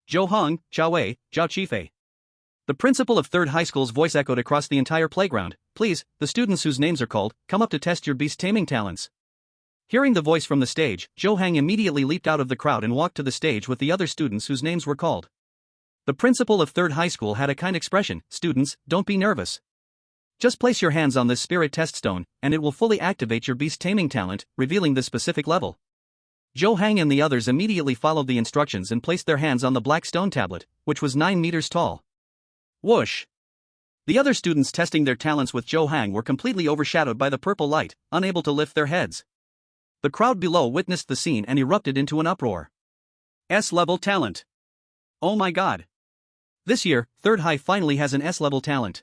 Zhou Heng, Zhao Wei, Zhao Qifei. The principal of third high school's voice echoed across the entire playground. Please, the students whose names are called, come up to test your beast taming talents. Hearing the voice from the stage, Zhou Heng immediately leaped out of the crowd and walked to the stage with the other students whose names were called. The principal of third high school had a kind expression. Students, don't be nervous. Just place your hands on this spirit test stone, and it will fully activate your beast taming talent, revealing the specific level. Zhou Heng and the others immediately followed the instructions and placed their hands on the black stone tablet, which was 9 meters tall. Whoosh! The other students testing their talents with Zhou Heng were completely overshadowed by the purple light, unable to lift their heads. The crowd below witnessed the scene and erupted into an uproar. S-level talent. Oh my god. This year, Third High finally has an S-level talent.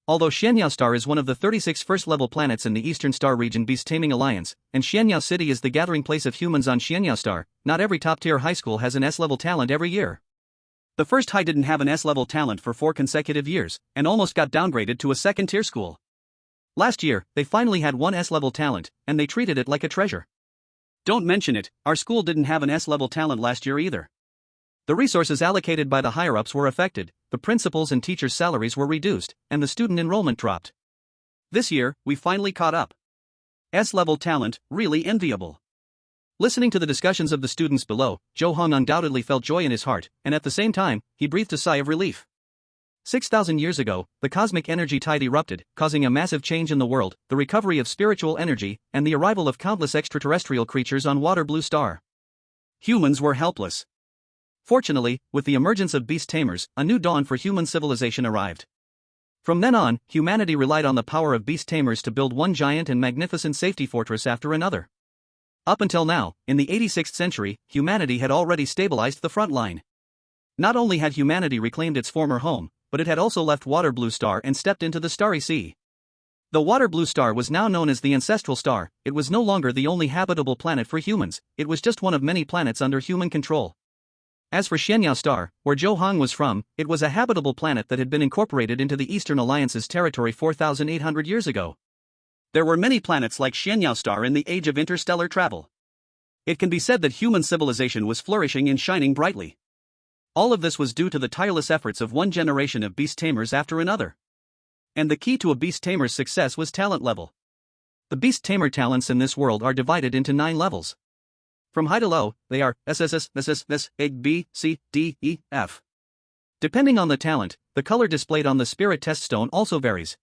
Although Xianyao Star is one of the 36 first-level planets in the Eastern Star Region Beast Taming Alliance, and Xianyao City is the gathering place of humans on Xianyao Star, not every top-tier high school has an S-level talent every year. The First High didn't have an S-level talent for 4 consecutive years, and almost got downgraded to a second-tier school. Last year, they finally had one S-level talent, and they treated it like a treasure. Don't mention it, our school didn't have an S-level talent last year either. The resources allocated by the higher-ups were affected, the principals' and teachers' salaries were reduced, and the student enrollment dropped. This year, we finally caught up. S-level talent, really enviable. Listening to the discussions of the students below, Zhou Heng undoubtedly felt joy in his heart, and at the same time, he breathed a sigh of relief. 6,000 years ago, the cosmic energy tide erupted, causing a massive change in the world, the recovery of spiritual energy, and the arrival of countless extraterrestrial creatures on Water Blue Star. Humans were helpless. Fortunately, with the emergence of beast tamers, a new dawn for human civilization arrived. From then on, humanity relied on the power of beast tamers to build one giant and magnificent safety fortress after another. Up until now, in the 86th century, humanity had already stabilized the front line. Not only had humanity reclaimed its former home, but it had also left Water Blue Star and stepped into the Starry Sea. The Water Blue Star was now known as the Ancestral Star. It was no longer the only habitable planet for humans, it was just one of many planets under human control. As for Xianyao Star, where Zhou Heng was from, it was a habitable planet that had been incorporated into the Eastern Alliance's territory 4,800 years ago. There were many planets like Xianyao Star in the age of interstellar travel. It can be said that human civilization was flourishing and shining brightly. All of this was due to the tireless efforts of one generation of beast tamers after another. And the key to a beast tamer's success was talent level. The beast tamer talents in this world are divided into 9 levels. From high to low, they are SSS, A, B, C, D, E, F. Depending on the talent, the color displayed on the spirit test stone also varies.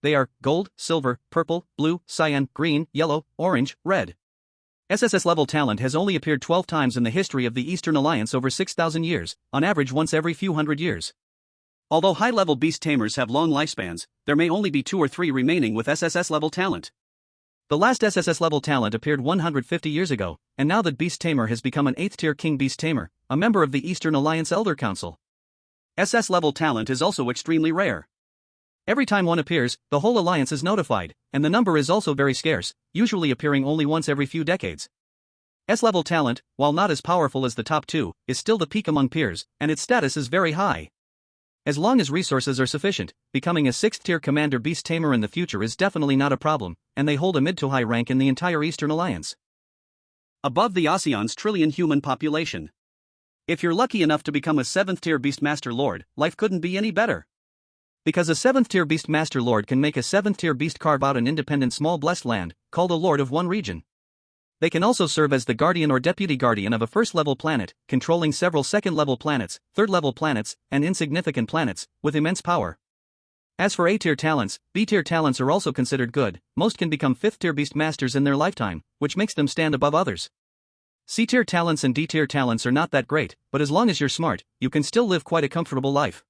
They are gold, silver, purple, blue, cyan, green, yellow, orange, red. SSS level talent has only appeared 12 times in the history of the Eastern Alliance over 6,000 years, on average once every few hundred years. Although high-level beast tamers have long lifespans, there may only be 2 or 3 remaining with SSS level talent. The last SSS level talent appeared 150 years ago, and now that Beast Tamer has become an 8th-tier King Beast Tamer, a member of the Eastern Alliance Elder Council. SS level talent is also extremely rare. Every time one appears, the whole alliance is notified, and the number is also very scarce, usually appearing only once every few decades. S-level talent, while not as powerful as the top 2, is still the peak among peers, and its status is very high. As long as resources are sufficient, becoming a 6th-tier Commander Beast Tamer in the future is definitely not a problem, and they hold a mid-to-high rank in the entire Eastern Alliance. Above the ASEAN's trillion human population. If you're lucky enough to become a 7th-tier Beastmaster Lord, life couldn't be any better. Because a 7th-tier Beastmaster Lord can make a 7th-tier beast carve out an independent small blessed land, called a Lord of one region. They can also serve as the guardian or deputy guardian of a first-level planet, controlling several second-level planets, third-level planets, and insignificant planets, with immense power. As for A-tier talents, B-tier talents are also considered good. Most can become 5th-tier Beastmasters in their lifetime, which makes them stand above others. C-tier talents and D-tier talents are not that great, but as long as you're smart, you can still live quite a comfortable life.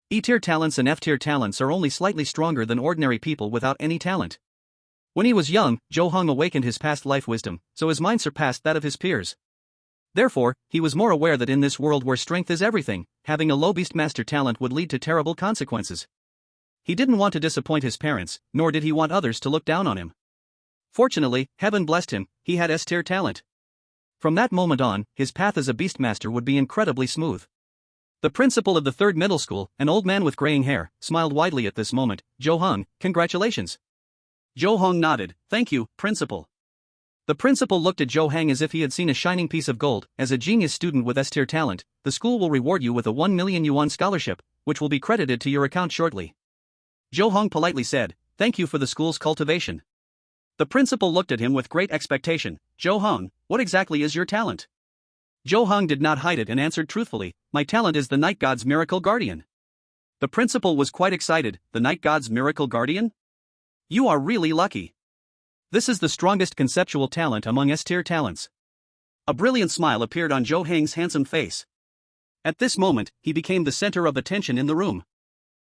E-tier talents and F-tier talents are only slightly stronger than ordinary people without any talent. When he was young, Zhou Heng awakened his past life wisdom, so his mind surpassed that of his peers. Therefore, he was more aware that in this world where strength is everything, having a low Beastmaster talent would lead to terrible consequences. He didn't want to disappoint his parents, nor did he want others to look down on him. Fortunately, heaven blessed him, he had S-tier talent. From that moment on, his path as a Beastmaster would be incredibly smooth. The principal of the 3rd middle school, an old man with graying hair, smiled widely at this moment. Zhou Heng, congratulations. Zhou Heng nodded. Thank you, principal. The principal looked at Zhou Heng as if he had seen a shining piece of gold. As a genius student with S-tier talent, the school will reward you with a 1 million yuan scholarship, which will be credited to your account shortly. Zhou Heng politely said, "Thank you for the school's cultivation." The principal looked at him with great expectation. "Zhou Heng, what exactly is your talent?" Zhou Heng did not hide it and answered truthfully, "My talent is the night god's miracle guardian." The principal was quite excited. "The night god's miracle guardian? You are really lucky. This is the strongest conceptual talent among S-tier talents." A brilliant smile appeared on Zhou Heng's handsome face. At this moment, he became the center of attention in the room.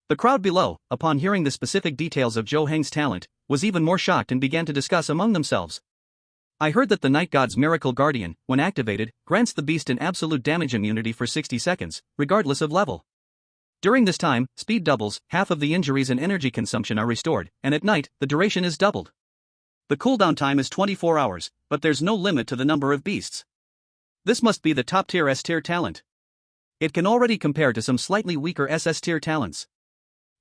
The crowd below, upon hearing the specific details of Zhou Heng's talent, was even more shocked and began to discuss among themselves. "I heard that the night god's miracle guardian, when activated, grants the beast an absolute damage immunity for 60 seconds, regardless of level. During this time, speed doubles, half of the injuries and energy consumption are restored, and at night, the duration is doubled. The cooldown time is 24 hours, but there's no limit to the number of beasts. This must be the top-tier S-tier talent. It can already compare to some slightly weaker SS-tier talents.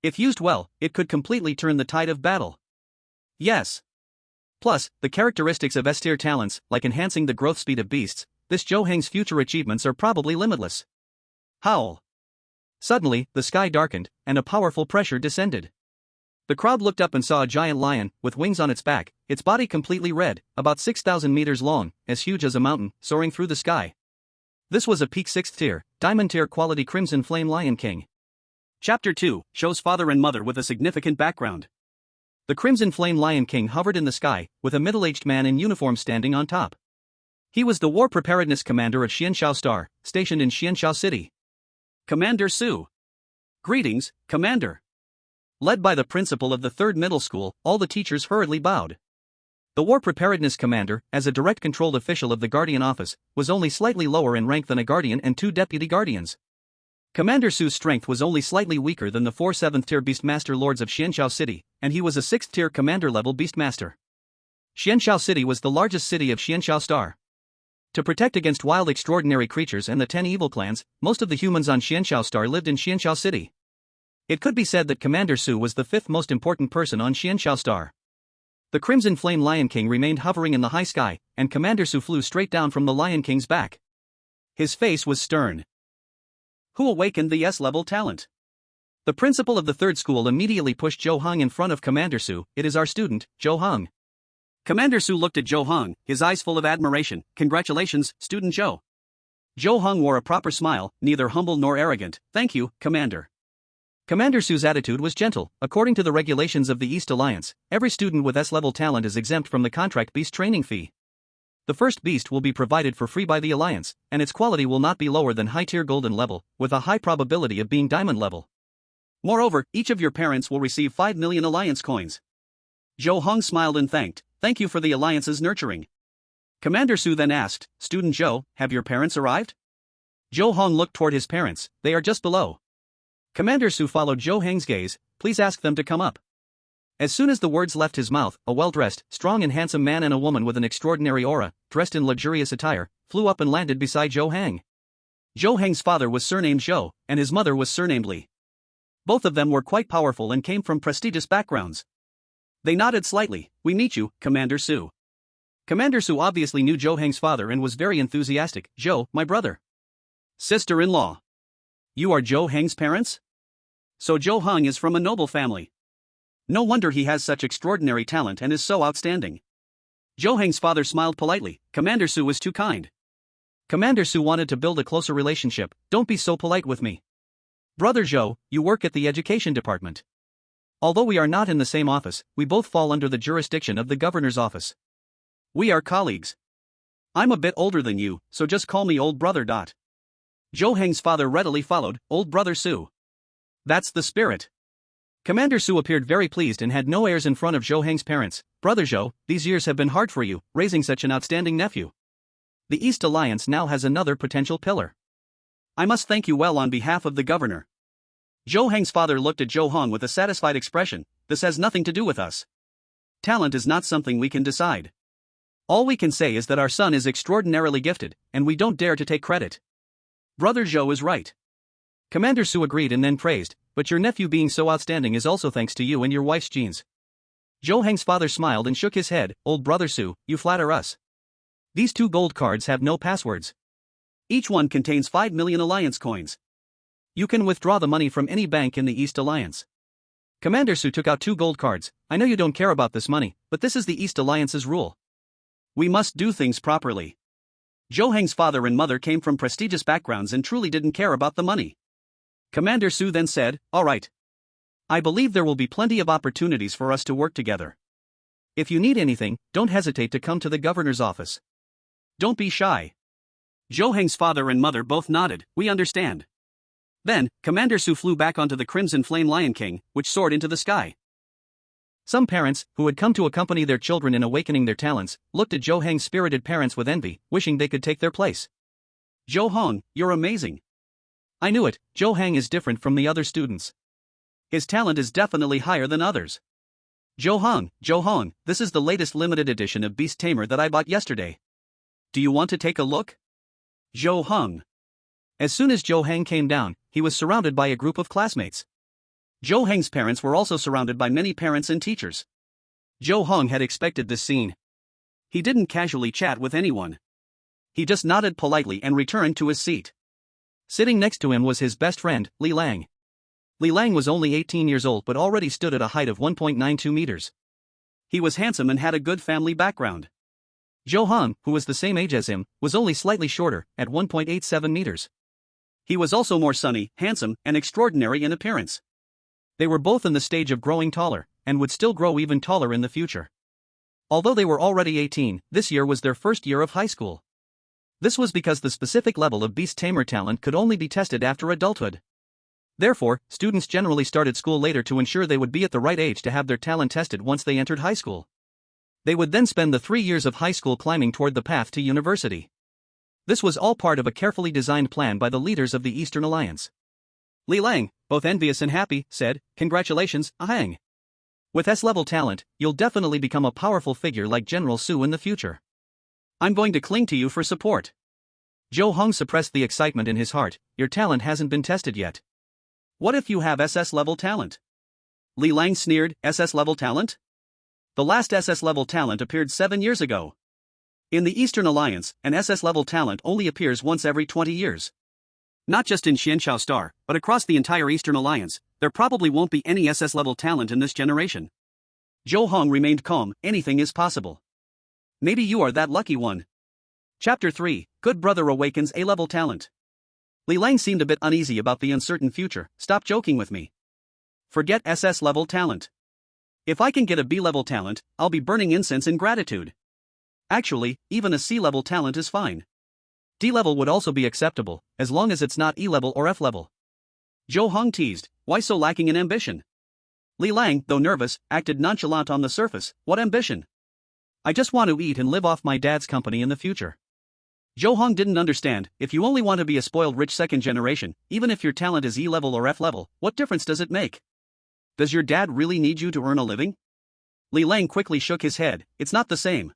If used well, it could completely turn the tide of battle." Yes. Plus, the characteristics of S-tier talents, like enhancing the growth speed of beasts, this Zhou Heng's future achievements are probably limitless. Howl. Suddenly, the sky darkened, and a powerful pressure descended. The crowd looked up and saw a giant lion, with wings on its back, its body completely red, about 6,000 meters long, as huge as a mountain, soaring through the sky. This was a peak 6th tier, diamond tier quality Crimson Flame Lion King. Chapter 2 shows father and mother with a significant background. The Crimson Flame Lion King hovered in the sky, with a middle-aged man in uniform standing on top. He was the War Preparedness Commander of Xianxiao Star, stationed in Xianxiao City. Commander Su. Greetings, Commander. Led by the principal of the 3rd middle school, all the teachers hurriedly bowed. The War Preparedness Commander, as a direct controlled official of the Guardian Office, was only slightly lower in rank than a Guardian and 2 Deputy Guardians. Commander Su's strength was only slightly weaker than the 4 7th-tier Beastmaster Lords of Xianxiao City, and he was a 6th-tier Commander-level Beastmaster. Xianxiao City was the largest city of Xianxiao Star. To protect against wild extraordinary creatures and the 10 evil clans, most of the humans on Xianxiao Star lived in Xianxiao City. It could be said that Commander Su was the 5th most important person on Xianxiao Star. The Crimson Flame Lion King remained hovering in the high sky, and Commander Su flew straight down from the Lion King's back. His face was stern. Who awakened the S-level talent? The principal of the 3rd school immediately pushed Zhou Heng in front of Commander Su. "It is our student, Zhou Heng." Commander Su looked at Zhou Heng, his eyes full of admiration. "Congratulations, student Zhou." Zhou Heng wore a proper smile, neither humble nor arrogant. "Thank you, Commander." Commander Su's attitude was gentle. According to the regulations of the East Alliance, every student with S-level talent is exempt from the contract beast training fee. The first beast will be provided for free by the Alliance, and its quality will not be lower than high-tier golden level, with a high probability of being diamond level. Moreover, each of your parents will receive 5 million Alliance coins. Zhou Heng smiled and thanked. "Thank you for the Alliance's nurturing." Commander Su then asked, "Student Zhou, have your parents arrived?" Zhou Heng looked toward his parents. "They are just below." Commander Su followed Zhou Heng's gaze. "Please ask them to come up." As soon as the words left his mouth, a well-dressed, strong and handsome man and a woman with an extraordinary aura, dressed in luxurious attire, flew up and landed beside Zhou Heng. Zhou Heng's father was surnamed Zhou, and his mother was surnamed Li. Both of them were quite powerful and came from prestigious backgrounds. They nodded slightly. "We meet you, Commander Su." Commander Su obviously knew Zhou Heng's father and was very enthusiastic. "Zhou, my brother. Sister-in-law. You are Zhou Heng's parents? So Zhou Heng is from a noble family. No wonder he has such extraordinary talent and is so outstanding." Zhou Heng's father smiled politely. "Commander Su is too kind." Commander Su wanted to build a closer relationship. "Don't be so polite with me. Brother Zhou, you work at the education department. Although we are not in the same office, we both fall under the jurisdiction of the governor's office. We are colleagues. I'm a bit older than you, so just call me old brother. Zhou Heng's father readily followed, "Old brother Su. That's the spirit." Commander Su appeared very pleased and had no airs in front of Zhou Heng's parents. "Brother Zhou, these years have been hard for you, raising such an outstanding nephew. The East Alliance now has another potential pillar. I must thank you well on behalf of the governor." Zhou Heng's father looked at Zhou Heng with a satisfied expression. "This has nothing to do with us. Talent is not something we can decide. All we can say is that our son is extraordinarily gifted, and we don't dare to take credit. Brother Zhou is right." Commander Su agreed and then praised, "But your nephew being so outstanding is also thanks to you and your wife's genes." Zhou Heng's father smiled and shook his head. "Old brother Su, you flatter us. These 2 gold cards have no passwords. Each one contains 5 million Alliance coins. You can withdraw the money from any bank in the East Alliance. Commander Zhou took out 2 gold cards. I know you don't care about this money, but this is the East Alliance's rule. We must do things properly. Zhou Heng's father and mother came from prestigious backgrounds and truly didn't care about the money. Commander Zhou then said, "All right. I believe there will be plenty of opportunities for us to work together. If you need anything, don't hesitate to come to the governor's office. Don't be shy." Zhou Heng's father and mother both nodded, "We understand." Then, Commander Zhou flew back onto the Crimson Flame Lion King, which soared into the sky. Some parents, who had come to accompany their children in awakening their talents, looked at Zhou Heng's spirited parents with envy, wishing they could take their place. "Zhou Heng, you're amazing." "I knew it, Zhou Heng is different from the other students. His talent is definitely higher than others." Zhou Heng, this is the latest limited edition of Beast Tamer that I bought yesterday. Do you want to take a look?" Zhou Heng. As soon as Zhou Heng came down, he was surrounded by a group of classmates. Zhou Heng's parents were also surrounded by many parents and teachers. Zhou Heng had expected this scene. He didn't casually chat with anyone. He just nodded politely and returned to his seat. Sitting next to him was his best friend, Li Lang. Li Lang was only 18 years old but already stood at a height of 1.92 meters. He was handsome and had a good family background. Zhou Heng, who was the same age as him, was only slightly shorter, at 1.87 meters. He was also more sunny, handsome, and extraordinary in appearance. They were both in the stage of growing taller, and would still grow even taller in the future. Although they were already 18, this year was their first year of high school. This was because the specific level of Beast Tamer talent could only be tested after adulthood. Therefore, students generally started school later to ensure they would be at the right age to have their talent tested once they entered high school. They would then spend the 3 years of high school climbing toward the path to university. This was all part of a carefully designed plan by the leaders of the Eastern Alliance. Li Lang, both envious and happy, said, "Congratulations, Heng. With S-level talent, you'll definitely become a powerful figure like General Zhou in the future. I'm going to cling to you for support." Zhou Heng suppressed the excitement in his heart. "Your talent hasn't been tested yet. What if you have SS-level talent?" Li Lang sneered, "SS-level talent? The last SS-level talent appeared 7 years ago. In the Eastern Alliance, an SS-level talent only appears once every 20 years. Not just in Xianxiao Star, but across the entire Eastern Alliance, there probably won't be any SS-level talent in this generation." Zhou Heng remained calm. "Anything is possible. Maybe you are that lucky one." Chapter 3, Good Brother Awakens A-level talent. Li Lang seemed a bit uneasy about the uncertain future. "Stop joking with me. Forget SS-level talent. If I can get a B-level talent, I'll be burning incense in gratitude. Actually, even a C-level talent is fine. D-level would also be acceptable, as long as it's not E-level or F-level." Zhou Heng teased, "Why so lacking in ambition?" Li Lang, though nervous, acted nonchalant on the surface. "What ambition? I just want to eat and live off my dad's company in the future." Zhou Heng didn't understand. If you only want to be a spoiled rich second generation, even if your talent is E-level or F-level, what difference does it make? Does your dad really need you to earn a living? Li Lang quickly shook his head. "It's not the same.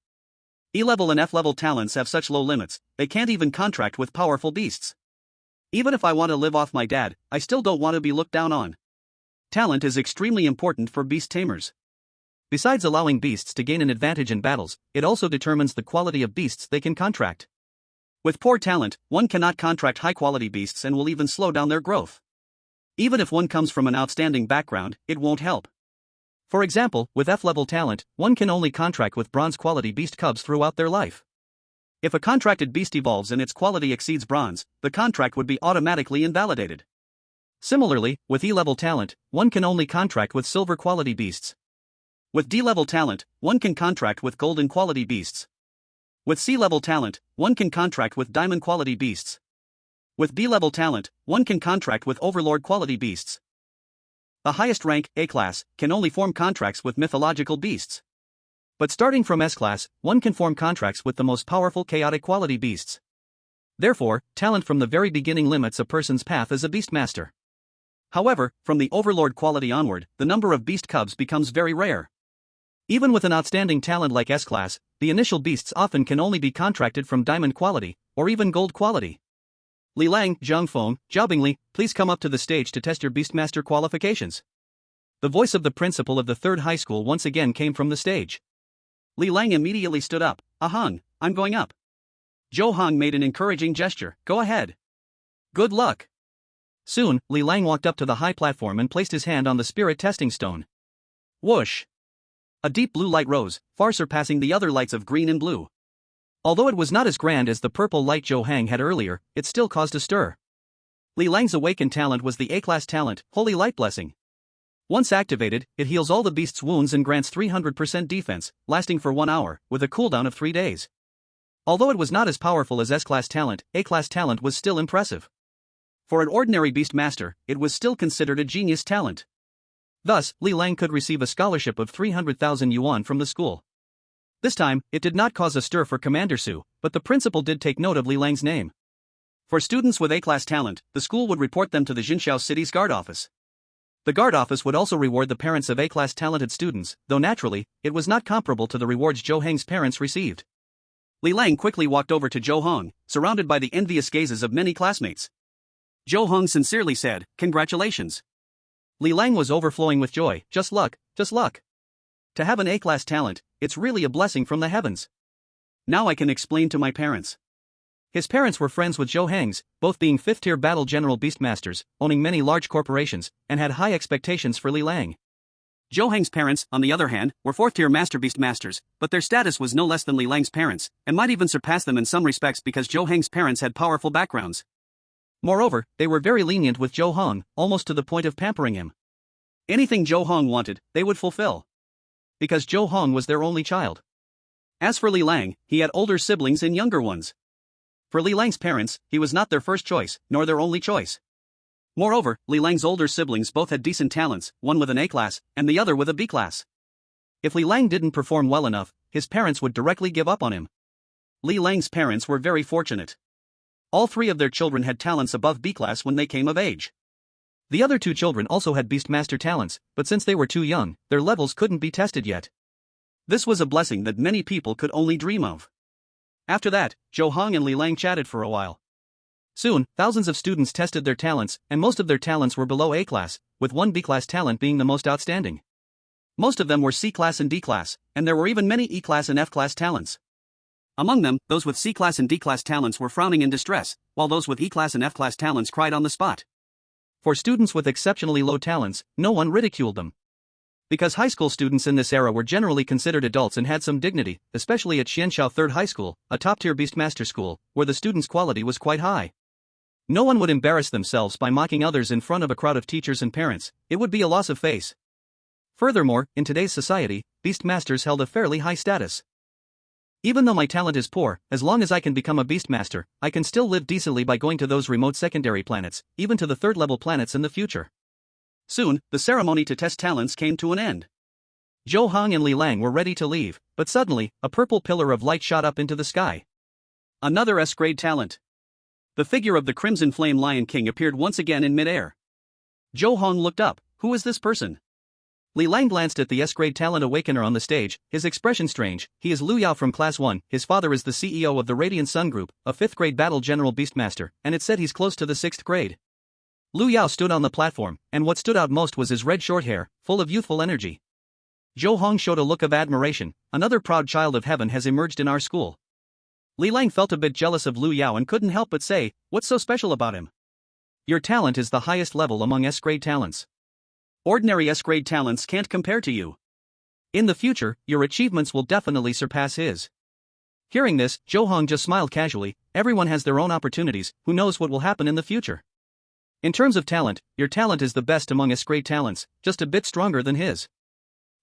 E-level and F-level talents have such low limits, they can't even contract with powerful beasts. Even if I want to live off my dad, I still don't want to be looked down on. Talent is extremely important for beast tamers. Besides allowing beasts to gain an advantage in battles, it also determines the quality of beasts they can contract. With poor talent, one cannot contract high-quality beasts and will even slow down their growth. Even if one comes from an outstanding background, it won't help. For example, with F-level talent, one can only contract with bronze-quality beast cubs throughout their life. If a contracted beast evolves and its quality exceeds bronze, the contract would be automatically invalidated. Similarly, with E-level talent, one can only contract with silver-quality beasts. With D-level talent, one can contract with golden-quality beasts. With C-level talent, one can contract with diamond-quality beasts. With B-level talent, one can contract with Overlord-quality beasts. The highest rank, A-class, can only form contracts with mythological beasts. But starting from S-class, one can form contracts with the most powerful chaotic quality beasts. Therefore, talent from the very beginning limits a person's path as a beastmaster. However, from the Overlord quality onward, the number of beast cubs becomes very rare. Even with an outstanding talent like S-class, the initial beasts often can only be contracted from diamond quality, or even gold quality. Li Lang, Zhang Feng, Jiaobingli, please come up to the stage to test your beastmaster qualifications. The voice of the principal of the 3rd high school once again came from the stage. Li Lang immediately stood up. "Ahang, I'm going up." Zhou Heng made an encouraging gesture. Go ahead. Good luck. Soon, Li Lang walked up to the high platform and placed his hand on the spirit testing stone. Whoosh! A deep blue light rose, far surpassing the other lights of green and blue. Although it was not as grand as the purple light Zhou Heng had earlier, it still caused a stir. Li Lang's awakened talent was the A-class talent, Holy Light Blessing. Once activated, it heals all the beast's wounds and grants 300% defense, lasting for 1 hour, with a cooldown of 3 days. Although it was not as powerful as S-class talent, A-class talent was still impressive. For an ordinary beast master, it was still considered a genius talent. Thus, Li Lang could receive a scholarship of 300,000 yuan from the school. This time, it did not cause a stir for Commander Su, but the principal did take note of Li Lang's name. For students with A-class talent, the school would report them to the Jinxiao City's guard office. The guard office would also reward the parents of A-class talented students, though naturally, it was not comparable to the rewards Zhou Heng's parents received. Li Lang quickly walked over to Zhou Heng, surrounded by the envious gazes of many classmates. Zhou Heng sincerely said, "Congratulations." Li Lang was overflowing with joy. Just luck, just luck. To have an A-class talent, it's really a blessing from the heavens. Now I can explain to my parents. His parents were friends with Zhou Heng's, both being 5th-tier battle general beastmasters, owning many large corporations, and had high expectations for Li Lang. Zhou Heng's parents, on the other hand, were 4th-tier master beastmasters, but their status was no less than Li Lang's parents, and might even surpass them in some respects because Zhou Heng's parents had powerful backgrounds. Moreover, they were very lenient with Zhou Heng, almost to the point of pampering him. Anything Zhou Heng wanted, they would fulfill. Because Zhou Heng was their only child. As for Li Lang, he had older siblings and younger ones. For Li Lang's parents, he was not their first choice, nor their only choice. Moreover, Li Lang's older siblings both had decent talents, one with an A-class, and the other with a B-class. If Li Lang didn't perform well enough, his parents would directly give up on him. Li Lang's parents were very fortunate. All 3 of their children had talents above B-class when they came of age. The other 2 children also had Beastmaster talents, but since they were too young, their levels couldn't be tested yet. This was a blessing that many people could only dream of. After that, Zhou Heng and Li Lang chatted for a while. Soon, thousands of students tested their talents, and most of their talents were below A-class, with one B-class talent being the most outstanding. Most of them were C-class and D-class, and there were even many E-class and F-class talents. Among them, those with C-class and D-class talents were frowning in distress, while those with E-class and F-class talents cried on the spot. For students with exceptionally low talents, no one ridiculed them. Because high school students in this era were generally considered adults and had some dignity, especially at Xianxiao Third High School, a top-tier Beastmaster school, where the students' quality was quite high. No one would embarrass themselves by mocking others in front of a crowd of teachers and parents. It would be a loss of face. Furthermore, in today's society, Beastmasters held a fairly high status. Even though my talent is poor, as long as I can become a Beastmaster, I can still live decently by going to those remote secondary planets, even to the third-level planets in the future. Soon, the ceremony to test talents came to an end. Zhou Heng and Li Lang were ready to leave, but suddenly, a purple pillar of light shot up into the sky. Another S-grade talent. The figure of the Crimson Flame Lion King appeared once again in mid-air. Zhou Heng looked up. Who is this person? Li Lang glanced at the S-grade talent awakener on the stage, his expression strange. He is Lu Yao from Class 1, his father is the CEO of the Radiant Sun Group, a 5th-grade battle general beastmaster, and it said he's close to the 6th grade. Lu Yao stood on the platform, and what stood out most was his red short hair, full of youthful energy. Zhou Heng showed a look of admiration. Another proud child of heaven has emerged in our school. Li Lang felt a bit jealous of Lu Yao and couldn't help but say, "What's so special about him?" Your talent is the highest level among S-grade talents. Ordinary S-grade talents can't compare to you. In the future, your achievements will definitely surpass his. Hearing this, Zhou Heng just smiled casually. Everyone has their own opportunities, who knows what will happen in the future. In terms of talent, your talent is the best among S-grade talents, just a bit stronger than his.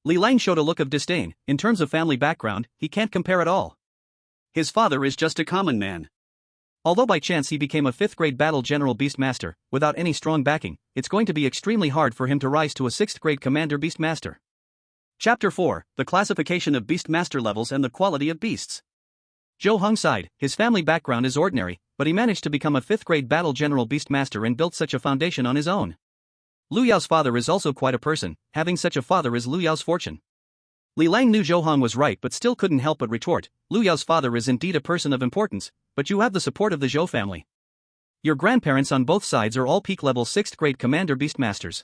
Li Lang showed a look of disdain. In terms of family background, he can't compare at all. His father is just a common man. Although by chance he became a 5th-grade battle general beastmaster, without any strong backing, it's going to be extremely hard for him to rise to a 6th-grade commander beastmaster. Chapter 4, The Classification of Beastmaster Levels and the Quality of Beasts. Zhou Heng sighed. His family background is ordinary, but he managed to become a 5th-grade battle general beastmaster and built such a foundation on his own. Lu Yao's father is also quite a person. Having such a father is Lu Yao's fortune. Li Lang knew Zhou Heng was right but still couldn't help but retort. Lu Yao's father is indeed a person of importance, but you have the support of the Zhou family. Your grandparents on both sides are all peak-level 6th-grade commander beastmasters.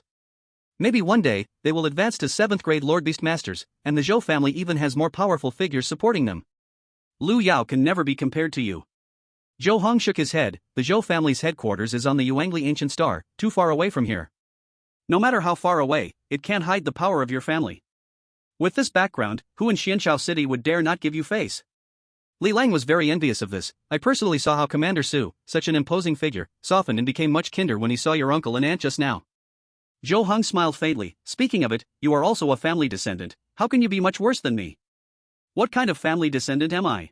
Maybe one day, they will advance to 7th-grade Lord Beastmasters, and the Zhou family even has more powerful figures supporting them. Lu Yao can never be compared to you. Zhou Heng shook his head. The Zhou family's headquarters is on the Yuangli Ancient Star, too far away from here. No matter how far away, it can't hide the power of your family. With this background, who in Xianshao City would dare not give you face? Li Lang was very envious of this. I personally saw how Commander Su, such an imposing figure, softened and became much kinder when he saw your uncle and aunt just now. Zhou Heng smiled faintly. Speaking of it, you are also a family descendant. How can you be much worse than me? What kind of family descendant am I?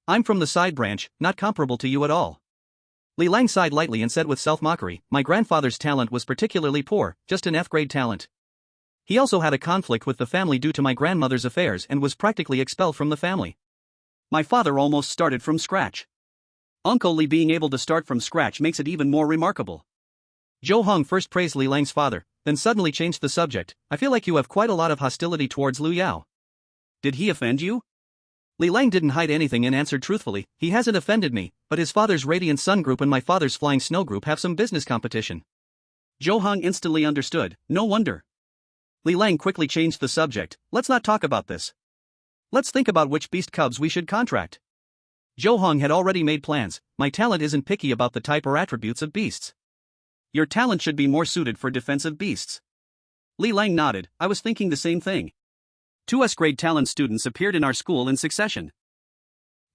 I'm from the side branch, not comparable to you at all. Li Lang sighed lightly and said with self-mockery, my grandfather's talent was particularly poor, just an F-grade talent. He also had a conflict with the family due to my grandmother's affairs and was practically expelled from the family. My father almost started from scratch. Uncle Li being able to start from scratch makes it even more remarkable. Zhou Heng first praised Li Lang's father, then suddenly changed the subject. I feel like you have quite a lot of hostility towards Liu Yao. Did he offend you? Li Lang didn't hide anything and answered truthfully, he hasn't offended me, but his father's Radiant Sun group and my father's Flying Snow group have some business competition. Zhou Heng instantly understood, no wonder. Li Lang quickly changed the subject, let's not talk about this. Let's think about which beast cubs we should contract. Zhou Heng had already made plans. My talent isn't picky about the type or attributes of beasts. Your talent should be more suited for defensive beasts. Li Lang nodded, I was thinking the same thing. 2 S-grade talent students appeared in our school in succession.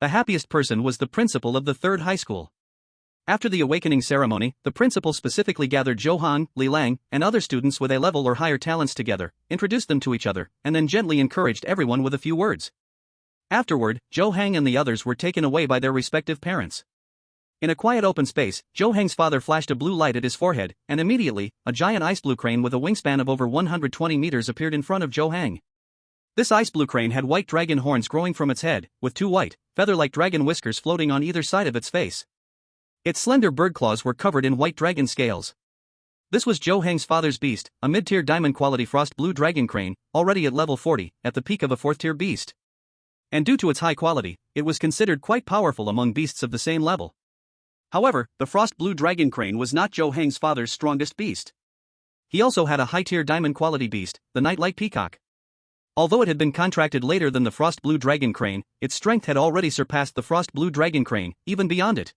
The happiest person was the principal of the 3rd high school. After the awakening ceremony, the principal specifically gathered Zhou Heng, Li Lang, and other students with a level or higher talents together, introduced them to each other, and then gently encouraged everyone with a few words. Afterward, Zhou Heng and the others were taken away by their respective parents. In a quiet open space, Zhou Heng's father flashed a blue light at his forehead, and immediately, a giant ice blue crane with a wingspan of over 120 meters appeared in front of Zhou Heng. This ice blue crane had white dragon horns growing from its head, with 2 white, feather-like dragon whiskers floating on either side of its face. Its slender bird claws were covered in white dragon scales. This was Zhou Heng's father's beast, a mid-tier diamond-quality frost blue dragon crane, already at level 40, at the peak of a 4th-tier beast. And due to its high quality, it was considered quite powerful among beasts of the same level. However, the frost blue dragon crane was not Zhou Heng's father's strongest beast. He also had a high-tier diamond-quality beast, the nightlight peacock. Although it had been contracted later than the frost blue dragon crane, its strength had already surpassed the frost blue dragon crane, even beyond it.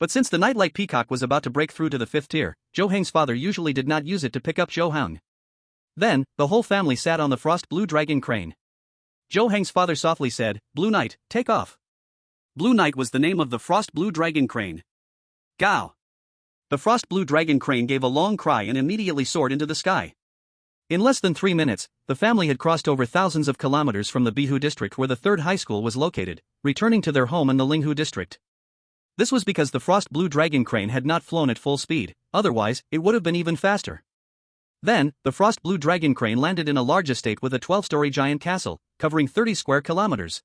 But since the nightlight peacock was about to break through to the 5th tier, Zhou Heng's father usually did not use it to pick up Zhou Heng. Then, the whole family sat on the frost blue dragon crane. Zhou Heng's father softly said, Blue Knight, take off. Blue Knight was the name of the frost blue dragon crane. Gao! The frost blue dragon crane gave a long cry and immediately soared into the sky. In less than 3 minutes, the family had crossed over thousands of kilometers from the Bihu district where the 3rd high school was located, returning to their home in the Linghu district. This was because the frost blue dragon crane had not flown at full speed, otherwise, it would have been even faster. Then, the frost blue dragon crane landed in a large estate with a 12-story giant castle, covering 30 square kilometers.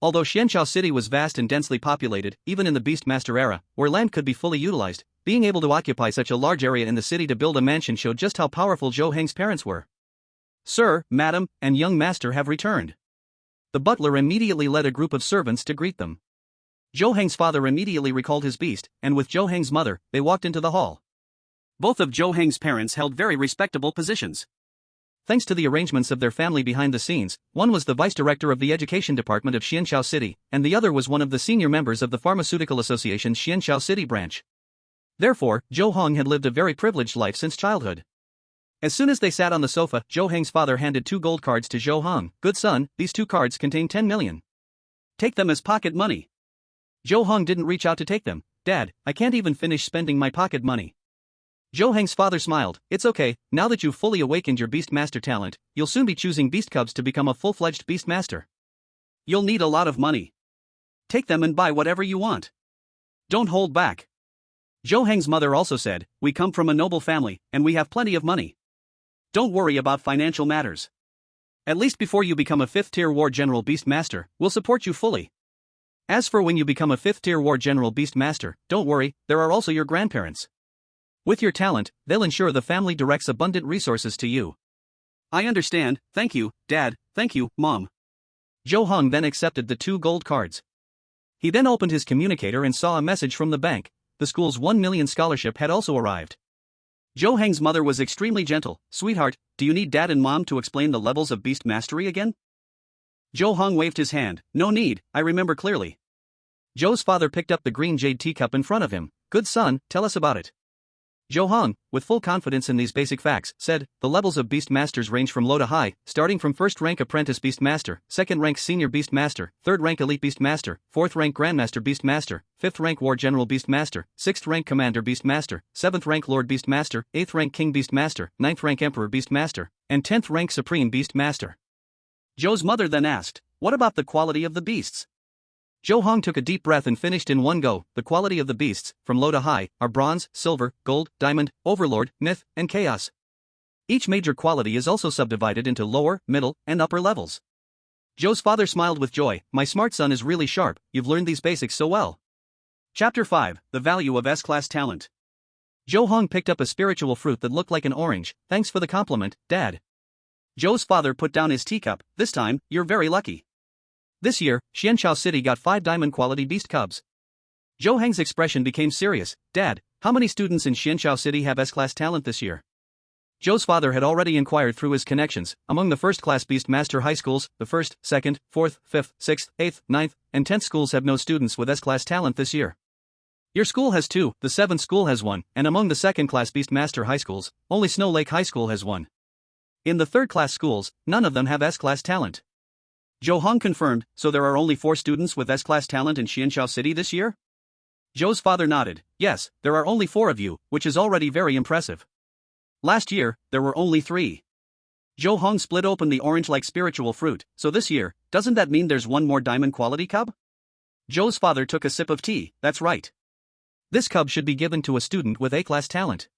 Although Xianshao City was vast and densely populated, even in the Beastmaster era, where land could be fully utilized, being able to occupy such a large area in the city to build a mansion showed just how powerful Zhou Heng's parents were. Sir, madam, and young master have returned. The butler immediately led a group of servants to greet them. Zhou Heng's father immediately recalled his beast, and with Zhou Heng's mother, they walked into the hall. Both of Zhou Heng's parents held very respectable positions. Thanks to the arrangements of their family behind the scenes, one was the vice director of the education department of Xianshao City, and the other was one of the senior members of the Pharmaceutical Association's Xianshao City branch. Therefore, Zhou Heng had lived a very privileged life since childhood. As soon as they sat on the sofa, Zhou Heng's father handed 2 gold cards to Zhou Heng. Good son, these 2 cards contain 10 million. Take them as pocket money. Zhou Heng didn't reach out to take them. Dad, I can't even finish spending my pocket money. Zhou Heng's father smiled, it's okay, now that you've fully awakened your Beastmaster talent, you'll soon be choosing beast cubs to become a full-fledged Beastmaster. You'll need a lot of money. Take them and buy whatever you want. Don't hold back. Zhou Heng's mother also said, we come from a noble family, and we have plenty of money. Don't worry about financial matters. At least before you become a 5th-tier War General Beastmaster, we'll support you fully. As for when you become a 5th-tier War General Beastmaster, don't worry, there are also your grandparents. With your talent, they'll ensure the family directs abundant resources to you. I understand, thank you, Dad, thank you, Mom. Zhou Heng then accepted the 2 gold cards. He then opened his communicator and saw a message from the bank. The school's 1 million scholarship had also arrived. Zhou Heng's mother was extremely gentle. Sweetheart, do you need Dad and Mom to explain the levels of beast mastery again? Zhou Heng waved his hand. No need, I remember clearly. Zhou's father picked up the green jade teacup in front of him. Good son, tell us about it. Zhou Heng, with full confidence in these basic facts, said, the levels of Beast Masters range from low to high, starting from 1st rank Apprentice Beast Master, 2nd rank Senior Beast Master, 3rd rank Elite Beast Master, 4th rank Grandmaster Beast Master, 5th rank War General Beast Master, 6th rank Commander Beast Master, 7th rank Lord Beast Master, 8th rank King Beast Master, 9th rank Emperor Beast Master, and 10th rank Supreme Beast Master. Zhou's mother then asked, what about the quality of the beasts? Zhou Heng took a deep breath and finished in one go. The quality of the beasts, from low to high, are bronze, silver, gold, diamond, overlord, myth, and chaos. Each major quality is also subdivided into lower, middle, and upper levels. Zhou's father smiled with joy. My smart son is really sharp, you've learned these basics so well. Chapter 5, The Value of S-Class Talent. Zhou Heng picked up a spiritual fruit that looked like an orange. Thanks for the compliment, Dad. Zhou's father put down his teacup. This time, you're very lucky. This year, Xianchao City got 5 diamond quality beast cubs. Zhou Heng's expression became serious. Dad, how many students in Xianchao City have S-Class talent this year? Zhou's father had already inquired through his connections. Among the first-class Beast Master high schools, the 1st, 2nd, 4th, 5th, 6th, 8th, 9th, and 10th schools have no students with S-Class talent this year. Your school has 2, the 7th school has 1, and among the 2nd-class Beast Master high schools, only Snow Lake High School has 1. In the 3rd-class schools, none of them have S-Class talent. Zhou Heng confirmed, so there are only 4 students with S-Class talent in Xianchao City this year? Zhou's father nodded. Yes, there are only 4 of you, which is already very impressive. Last year, there were only 3. Zhou Heng split open the orange-like spiritual fruit. So this year, doesn't that mean there's 1 more diamond quality cub? Zhou's father took a sip of tea. That's right. This cub should be given to a student with A-class talent.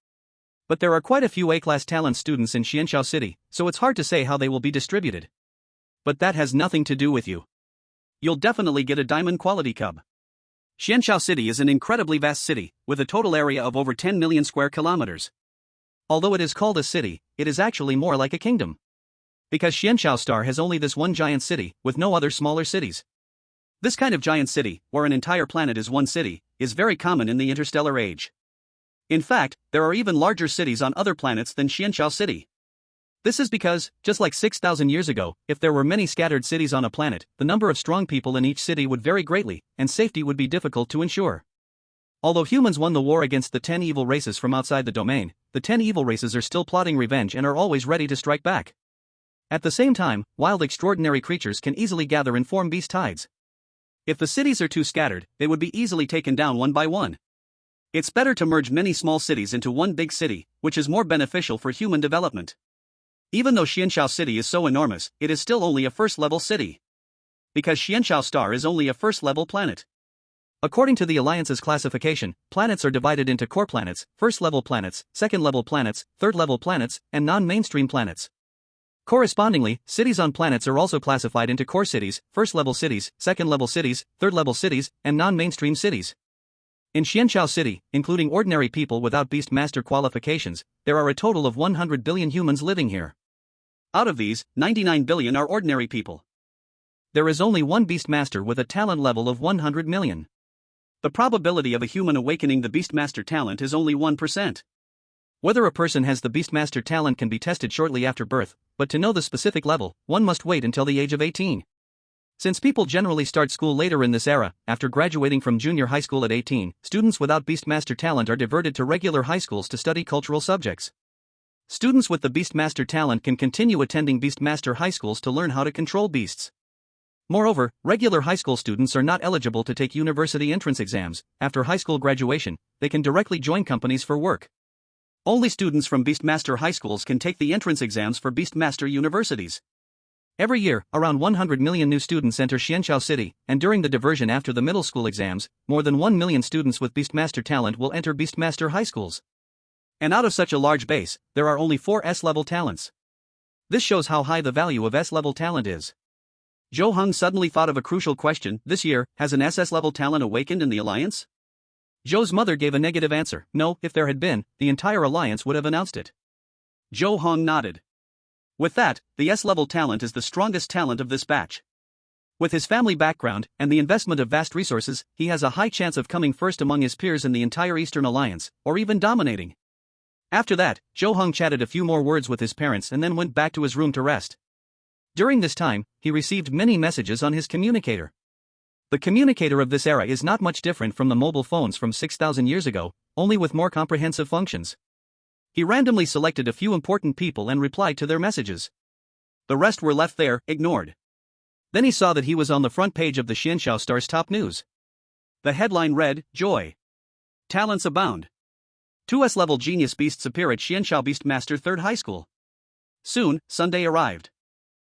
But there are quite a few A-class talent students in Xianchao City, so it's hard to say how they will be distributed. But that has nothing to do with you. You'll definitely get a diamond quality cub. Xianchao City is an incredibly vast city, with a total area of over 10 million square kilometers. Although it is called a city, it is actually more like a kingdom. Because Xianchao Star has only this one giant city, with no other smaller cities. This kind of giant city, where an entire planet is one city, is very common in the interstellar age. In fact, there are even larger cities on other planets than Xianchao City. This is because, just like 6,000 years ago, if there were many scattered cities on a planet, the number of strong people in each city would vary greatly, and safety would be difficult to ensure. Although humans won the war against the 10 evil races from outside the domain, the 10 evil races are still plotting revenge and are always ready to strike back. At the same time, wild extraordinary creatures can easily gather and form beast tides. If the cities are too scattered, they would be easily taken down one by one. It's better to merge many small cities into one big city, which is more beneficial for human development. Even though Xianchao City is so enormous, it is still only a first-level city. Because Xianchao Star is only a first-level planet. According to the Alliance's classification, planets are divided into core planets, first-level planets, second-level planets, third-level planets, and non-mainstream planets. Correspondingly, cities on planets are also classified into core cities, first-level cities, second-level cities, third-level cities, and non-mainstream cities. In Xianchao City, including ordinary people without Beast Master qualifications, there are a total of 100 billion humans living here. Out of these, 99 billion are ordinary people. There is only one Beast Master with a talent level of 100 million. The probability of a human awakening the Beast Master talent is only 1%. Whether a person has the Beast Master talent can be tested shortly after birth, but to know the specific level, one must wait until the age of 18. Since people generally start school later in this era, after graduating from junior high school at 18, students without Beast Master talent are diverted to regular high schools to study cultural subjects. Students with the Beast Master talent can continue attending Beast Master high schools to learn how to control beasts. Moreover, regular high school students are not eligible to take university entrance exams. After high school graduation, they can directly join companies for work. Only students from Beast Master high schools can take the entrance exams for Beast Master universities. Every year, around 100 million new students enter Xianchao City, and during the diversion after the middle school exams, more than 1 million students with Beast Master talent will enter Beast Master high schools. And out of such a large base, there are only 4 S-level talents. This shows how high the value of S-level talent is. Zhou Heng suddenly thought of a crucial question. This year, has an SS-level talent awakened in the Alliance? Zhou's mother gave a negative answer. No, if there had been, the entire Alliance would have announced it. Zhou Heng nodded. With that, the S-level talent is the strongest talent of this batch. With his family background and the investment of vast resources, he has a high chance of coming first among his peers in the entire Eastern Alliance, or even dominating. After that, Zhou Heng chatted a few more words with his parents and then went back to his room to rest. During this time, he received many messages on his communicator. The communicator of this era is not much different from the mobile phones from 6,000 years ago, only with more comprehensive functions. He randomly selected a few important people and replied to their messages. The rest were left there, ignored. Then he saw that he was on the front page of the Xianxiao Star's top news. The headline read, Joy. Talents abound. 2S level genius beasts appear at Xianxiao Beastmaster 3rd High School. Soon, Sunday arrived.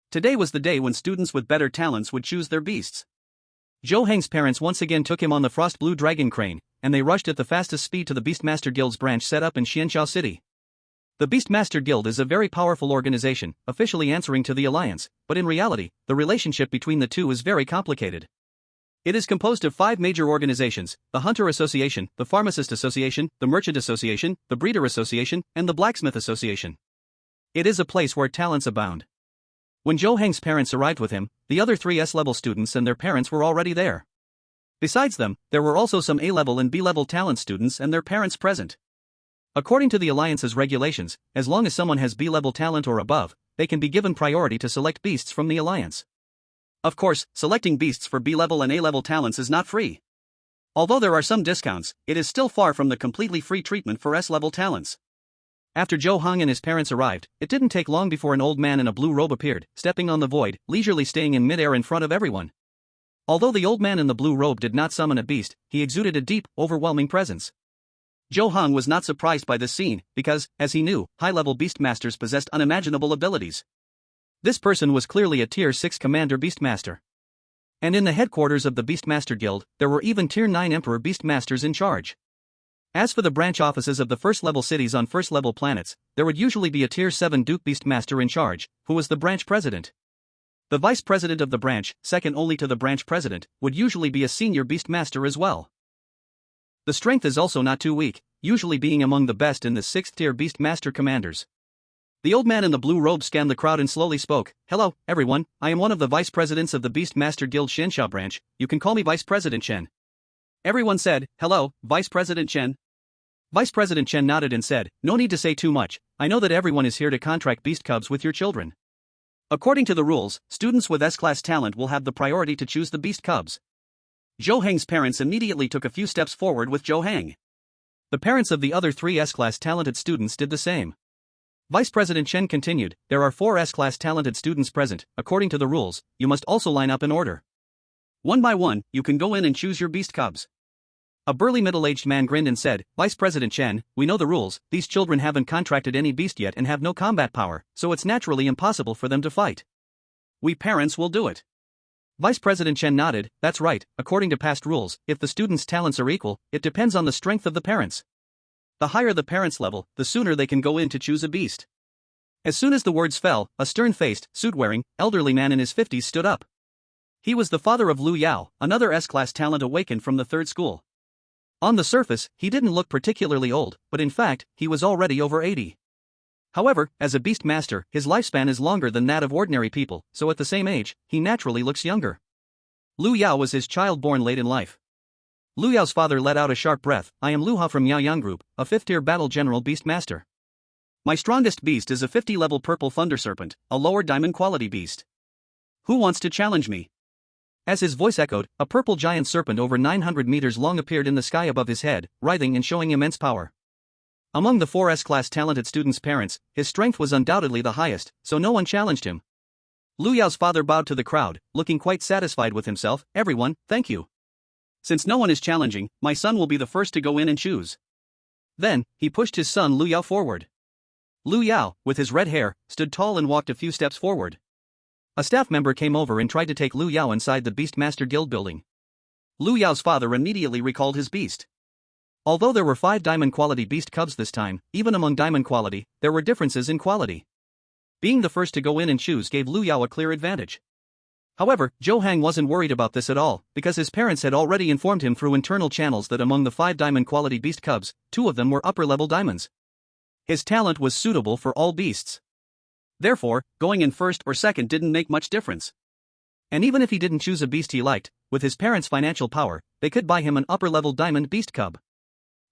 Today was the day when students with better talents would choose their beasts. Zhou Heng's parents once again took him on the Frost Blue Dragon Crane, and they rushed at the fastest speed to the Beastmaster Guild's branch set up in Xianxiao City. The Beastmaster Guild is a very powerful organization, officially answering to the Alliance, but in reality, the relationship between the two is very complicated. It is composed of 5 major organizations: the Hunter Association, the Pharmacist Association, the Merchant Association, the Breeder Association, and the Blacksmith Association. It is a place where talents abound. When Zhou Heng's parents arrived with him, the other 3 S-level students and their parents were already there. Besides them, there were also some A-level and B-level talent students and their parents present. According to the Alliance's regulations, as long as someone has B-level talent or above, they can be given priority to select beasts from the Alliance. Of course, selecting beasts for B-level and A-level talents is not free. Although there are some discounts, it is still far from the completely free treatment for S-level talents. After Zhou Heng and his parents arrived, it didn't take long before an old man in a blue robe appeared, stepping on the void, leisurely staying in midair in front of everyone. Although the old man in the blue robe did not summon a beast, he exuded a deep, overwhelming presence. Zhou Heng was not surprised by this scene, because, as he knew, high-level beastmasters possessed unimaginable abilities. This person was clearly a Tier 6 Commander Beastmaster. And in the headquarters of the Beastmaster Guild, there were even Tier 9 Emperor Beastmasters in charge. As for the branch offices of the first-level cities on first-level planets, there would usually be a Tier 7 Duke Beastmaster in charge, who was the branch president. The vice president of the branch, second only to the branch president, would usually be a senior Beastmaster as well. The strength is also not too weak, usually being among the best in the 6th-tier Beastmaster commanders. The old man in the blue robe scanned the crowd and slowly spoke. Hello, everyone, I am one of the vice presidents of the Beastmaster Guild Xianxiao branch, you can call me Vice President Chen. Everyone said, hello, Vice President Chen. Vice President Chen nodded and said, no need to say too much, I know that everyone is here to contract beast cubs with your children. According to the rules, students with S-class talent will have the priority to choose the beast cubs. Zhou Heng's parents immediately took a few steps forward with Zhou Heng. The parents of the other 3 S-class talented students did the same. Vice President Chen continued, there are 4 S-class talented students present, according to the rules, you must also line up in order. One by one, you can go in and choose your beast cubs. A burly middle-aged man grinned and said, Vice President Chen, we know the rules, these children haven't contracted any beast yet and have no combat power, so it's naturally impossible for them to fight. We parents will do it. Vice President Chen nodded, that's right, according to past rules, if the students' talents are equal, it depends on the strength of the parents. The higher the parents' level, the sooner they can go in to choose a beast. As soon as the words fell, a stern-faced, suit-wearing, elderly man in his 50s stood up. He was the father of Lu Yao, another S-class talent awakened from the 3rd school. On the surface, he didn't look particularly old, but in fact, he was already over 80. However, as a beast master, his lifespan is longer than that of ordinary people, so at the same age, he naturally looks younger. Lu Yao was his child born late in life. Lu Yao's father let out a sharp breath, I am Lu Hao from Yaoyang Group, a 5th-tier battle general beast master. My strongest beast is a 50-level purple thunder serpent, a lower diamond quality beast. Who wants to challenge me? As his voice echoed, a purple giant serpent over 900 meters long appeared in the sky above his head, writhing and showing immense power. Among the 4 S-class talented students' parents, his strength was undoubtedly the highest, so no one challenged him. Lu Yao's father bowed to the crowd, looking quite satisfied with himself, everyone, thank you. Since no one is challenging, my son will be the first to go in and choose. Then, he pushed his son Lu Yao forward. Lu Yao, with his red hair, stood tall and walked a few steps forward. A staff member came over and tried to take Lu Yao inside the Beastmaster Guild building. Lu Yao's father immediately recalled his beast. Although there were 5 diamond quality beast cubs this time, even among diamond quality, there were differences in quality. Being the first to go in and choose gave Lu Yao a clear advantage. However, Zhou Heng wasn't worried about this at all, because his parents had already informed him through internal channels that among the 5 diamond quality beast cubs, 2 of them were upper-level diamonds. His talent was suitable for all beasts. Therefore, going in first or second didn't make much difference. And even if he didn't choose a beast he liked, with his parents' financial power, they could buy him an upper-level diamond beast cub.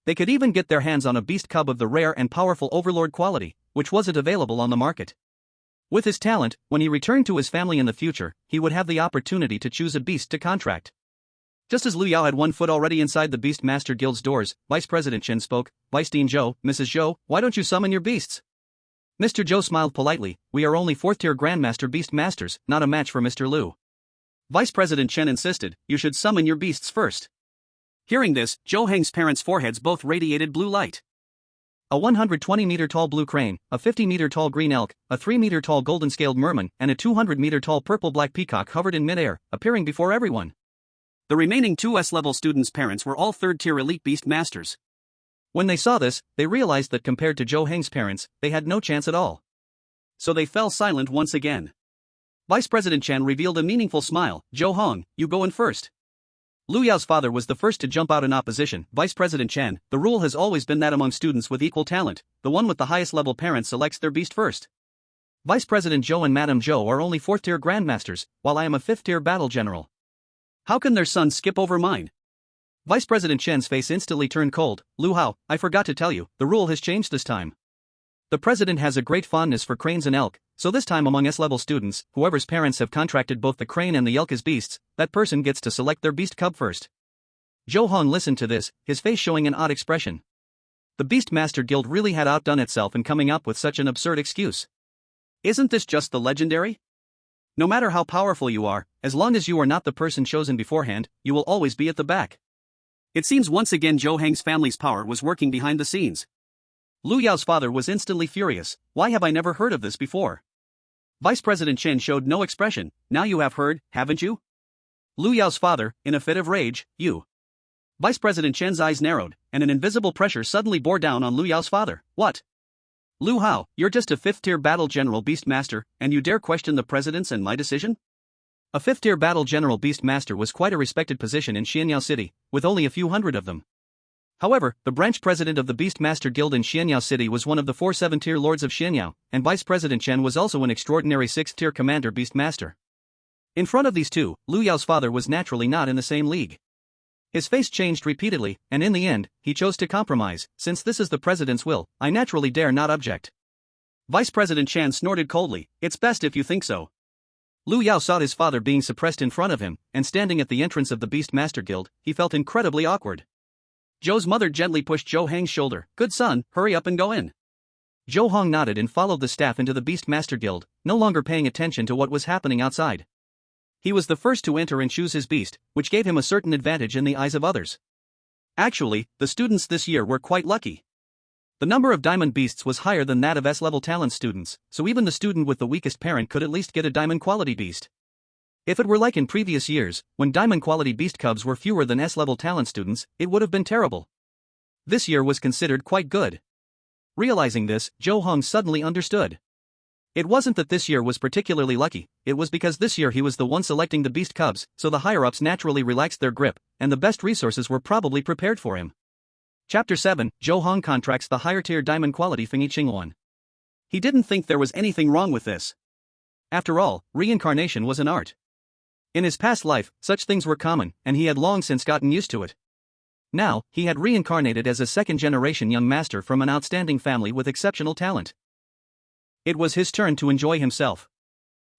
They could even get their hands on a beast cub of the rare and powerful Overlord quality, which wasn't available on the market. With his talent, when he returned to his family in the future, he would have the opportunity to choose a beast to contract. Just as Lu Yao had 1 foot already inside the Beast Master Guild's doors, Vice President Chen spoke. Vice Dean Zhou, Mrs. Zhou, why don't you summon your beasts? Mr. Zhou smiled politely. We are only 4th-tier Grandmaster Beast Masters, not a match for Mr. Lu. Vice President Chen insisted, you should summon your beasts first. Hearing this, Zhou Heng's parents' foreheads both radiated blue light. A 120-meter-tall blue crane, a 50-meter-tall green elk, a 3-meter-tall golden-scaled merman, and a 200-meter-tall purple-black peacock hovered in midair, appearing before everyone. The remaining 2 S-level students' parents were all 3rd-tier elite beast masters. When they saw this, they realized that compared to Zhou Heng's parents, they had no chance at all. So they fell silent once again. Vice President Chen revealed a meaningful smile. Zhou Heng, you go in first. Lu Yao's father was the first to jump out in opposition. Vice President Chen, the rule has always been that among students with equal talent, the one with the highest level parent selects their beast first. Vice President Zhou and Madame Zhou are only 4th-tier grandmasters, while I am a 5th-tier battle general. How can their son skip over mine? Vice President Chen's face instantly turned cold. Lu Hao, I forgot to tell you, the rule has changed this time. The president has a great fondness for cranes and elk, so this time among S-level students, whoever's parents have contracted both the crane and the elk as beasts, that person gets to select their beast cub first. Zhou Heng listened to this, his face showing an odd expression. The Beast Master Guild really had outdone itself in coming up with such an absurd excuse. Isn't this just the legendary? No matter how powerful you are, as long as you are not the person chosen beforehand, you will always be at the back. It seems once again Zhou Heng's family's power was working behind the scenes. Lu Yao's father was instantly furious. Why have I never heard of this before? Vice President Chen showed no expression. Now you have heard, haven't you? Lu Yao's father, in a fit of rage, you. Vice President Chen's eyes narrowed, and an invisible pressure suddenly bore down on Lu Yao's father. What? Lu Hao, you're just a 5th-tier battle general beast master, and you dare question the president's and my decision? A 5th-tier battle general beast master was quite a respected position in Xianyao City, with only a few hundred of them. However, the branch president of the Beast Master Guild in Xianyao City was one of the 4 7th-tier lords of Xianyao, and Vice President Chen was also an extraordinary 6th-tier commander beast master. In front of these two, Lu Yao's father was naturally not in the same league. His face changed repeatedly, and in the end, he chose to compromise. Since this is the president's will, I naturally dare not object. Vice President Chen snorted coldly. It's best if you think so. Lu Yao saw his father being suppressed in front of him, and standing at the entrance of the Beast Master Guild, he felt incredibly awkward. Zhou's mother gently pushed Zhou Heng's shoulder. Good son, hurry up and go in. Zhou Heng nodded and followed the staff into the Beast Master Guild, no longer paying attention to what was happening outside. He was the first to enter and choose his beast, which gave him a certain advantage in the eyes of others. Actually, the students this year were quite lucky. The number of diamond beasts was higher than that of S-level talent students, so even the student with the weakest parent could at least get a diamond quality beast. If it were like in previous years, when diamond quality beast cubs were fewer than S-level talent students, it would have been terrible. This year was considered quite good. Realizing this, Zhou Heng suddenly understood. It wasn't that this year was particularly lucky, it was because this year he was the one selecting the beast cubs, so the higher-ups naturally relaxed their grip, and the best resources were probably prepared for him. Chapter 7, Zhou Heng contracts the higher-tier diamond quality Fengyi Luan. He didn't think there was anything wrong with this. After all, reincarnation was an art. In his past life, such things were common, and he had long since gotten used to it. Now, he had reincarnated as a second-generation young master from an outstanding family with exceptional talent. It was his turn to enjoy himself.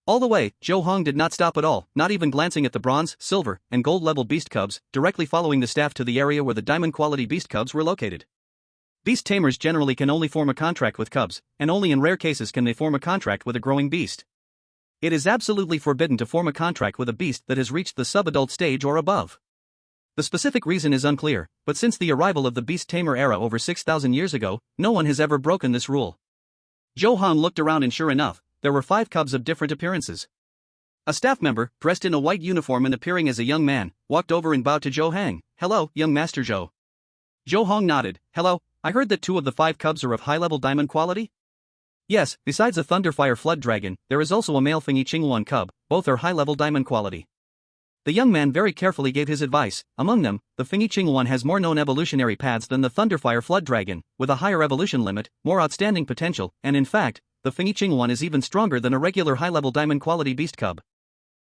All the way, Zhou Heng did not stop at all, not even glancing at the bronze, silver, and gold-level beast cubs, directly following the staff to the area where the diamond-quality beast cubs were located. Beast tamers generally can only form a contract with cubs, and only in rare cases can they form a contract with a growing beast. It is absolutely forbidden to form a contract with a beast that has reached the sub-adult stage or above. The specific reason is unclear, but since the arrival of the beast tamer era over 6,000 years ago, no one has ever broken this rule. Zhou Heng looked around and sure enough, there were 5 cubs of different appearances. A staff member, dressed in a white uniform and appearing as a young man, walked over and bowed to Zhou Heng. Hello, young Master Zhou. Zhou Heng nodded. Hello, I heard that 2 of the 5 cubs are of high-level diamond quality? Yes, besides a Thunderfire Flood Dragon, there is also a male Fengyi Luan cub, both are high-level diamond quality. The young man very carefully gave his advice. Among them, the Fengyi Luan has more known evolutionary paths than the Thunderfire Flood Dragon, with a higher evolution limit, more outstanding potential, and in fact, the Fengyi Luan is even stronger than a regular high-level diamond quality beast cub.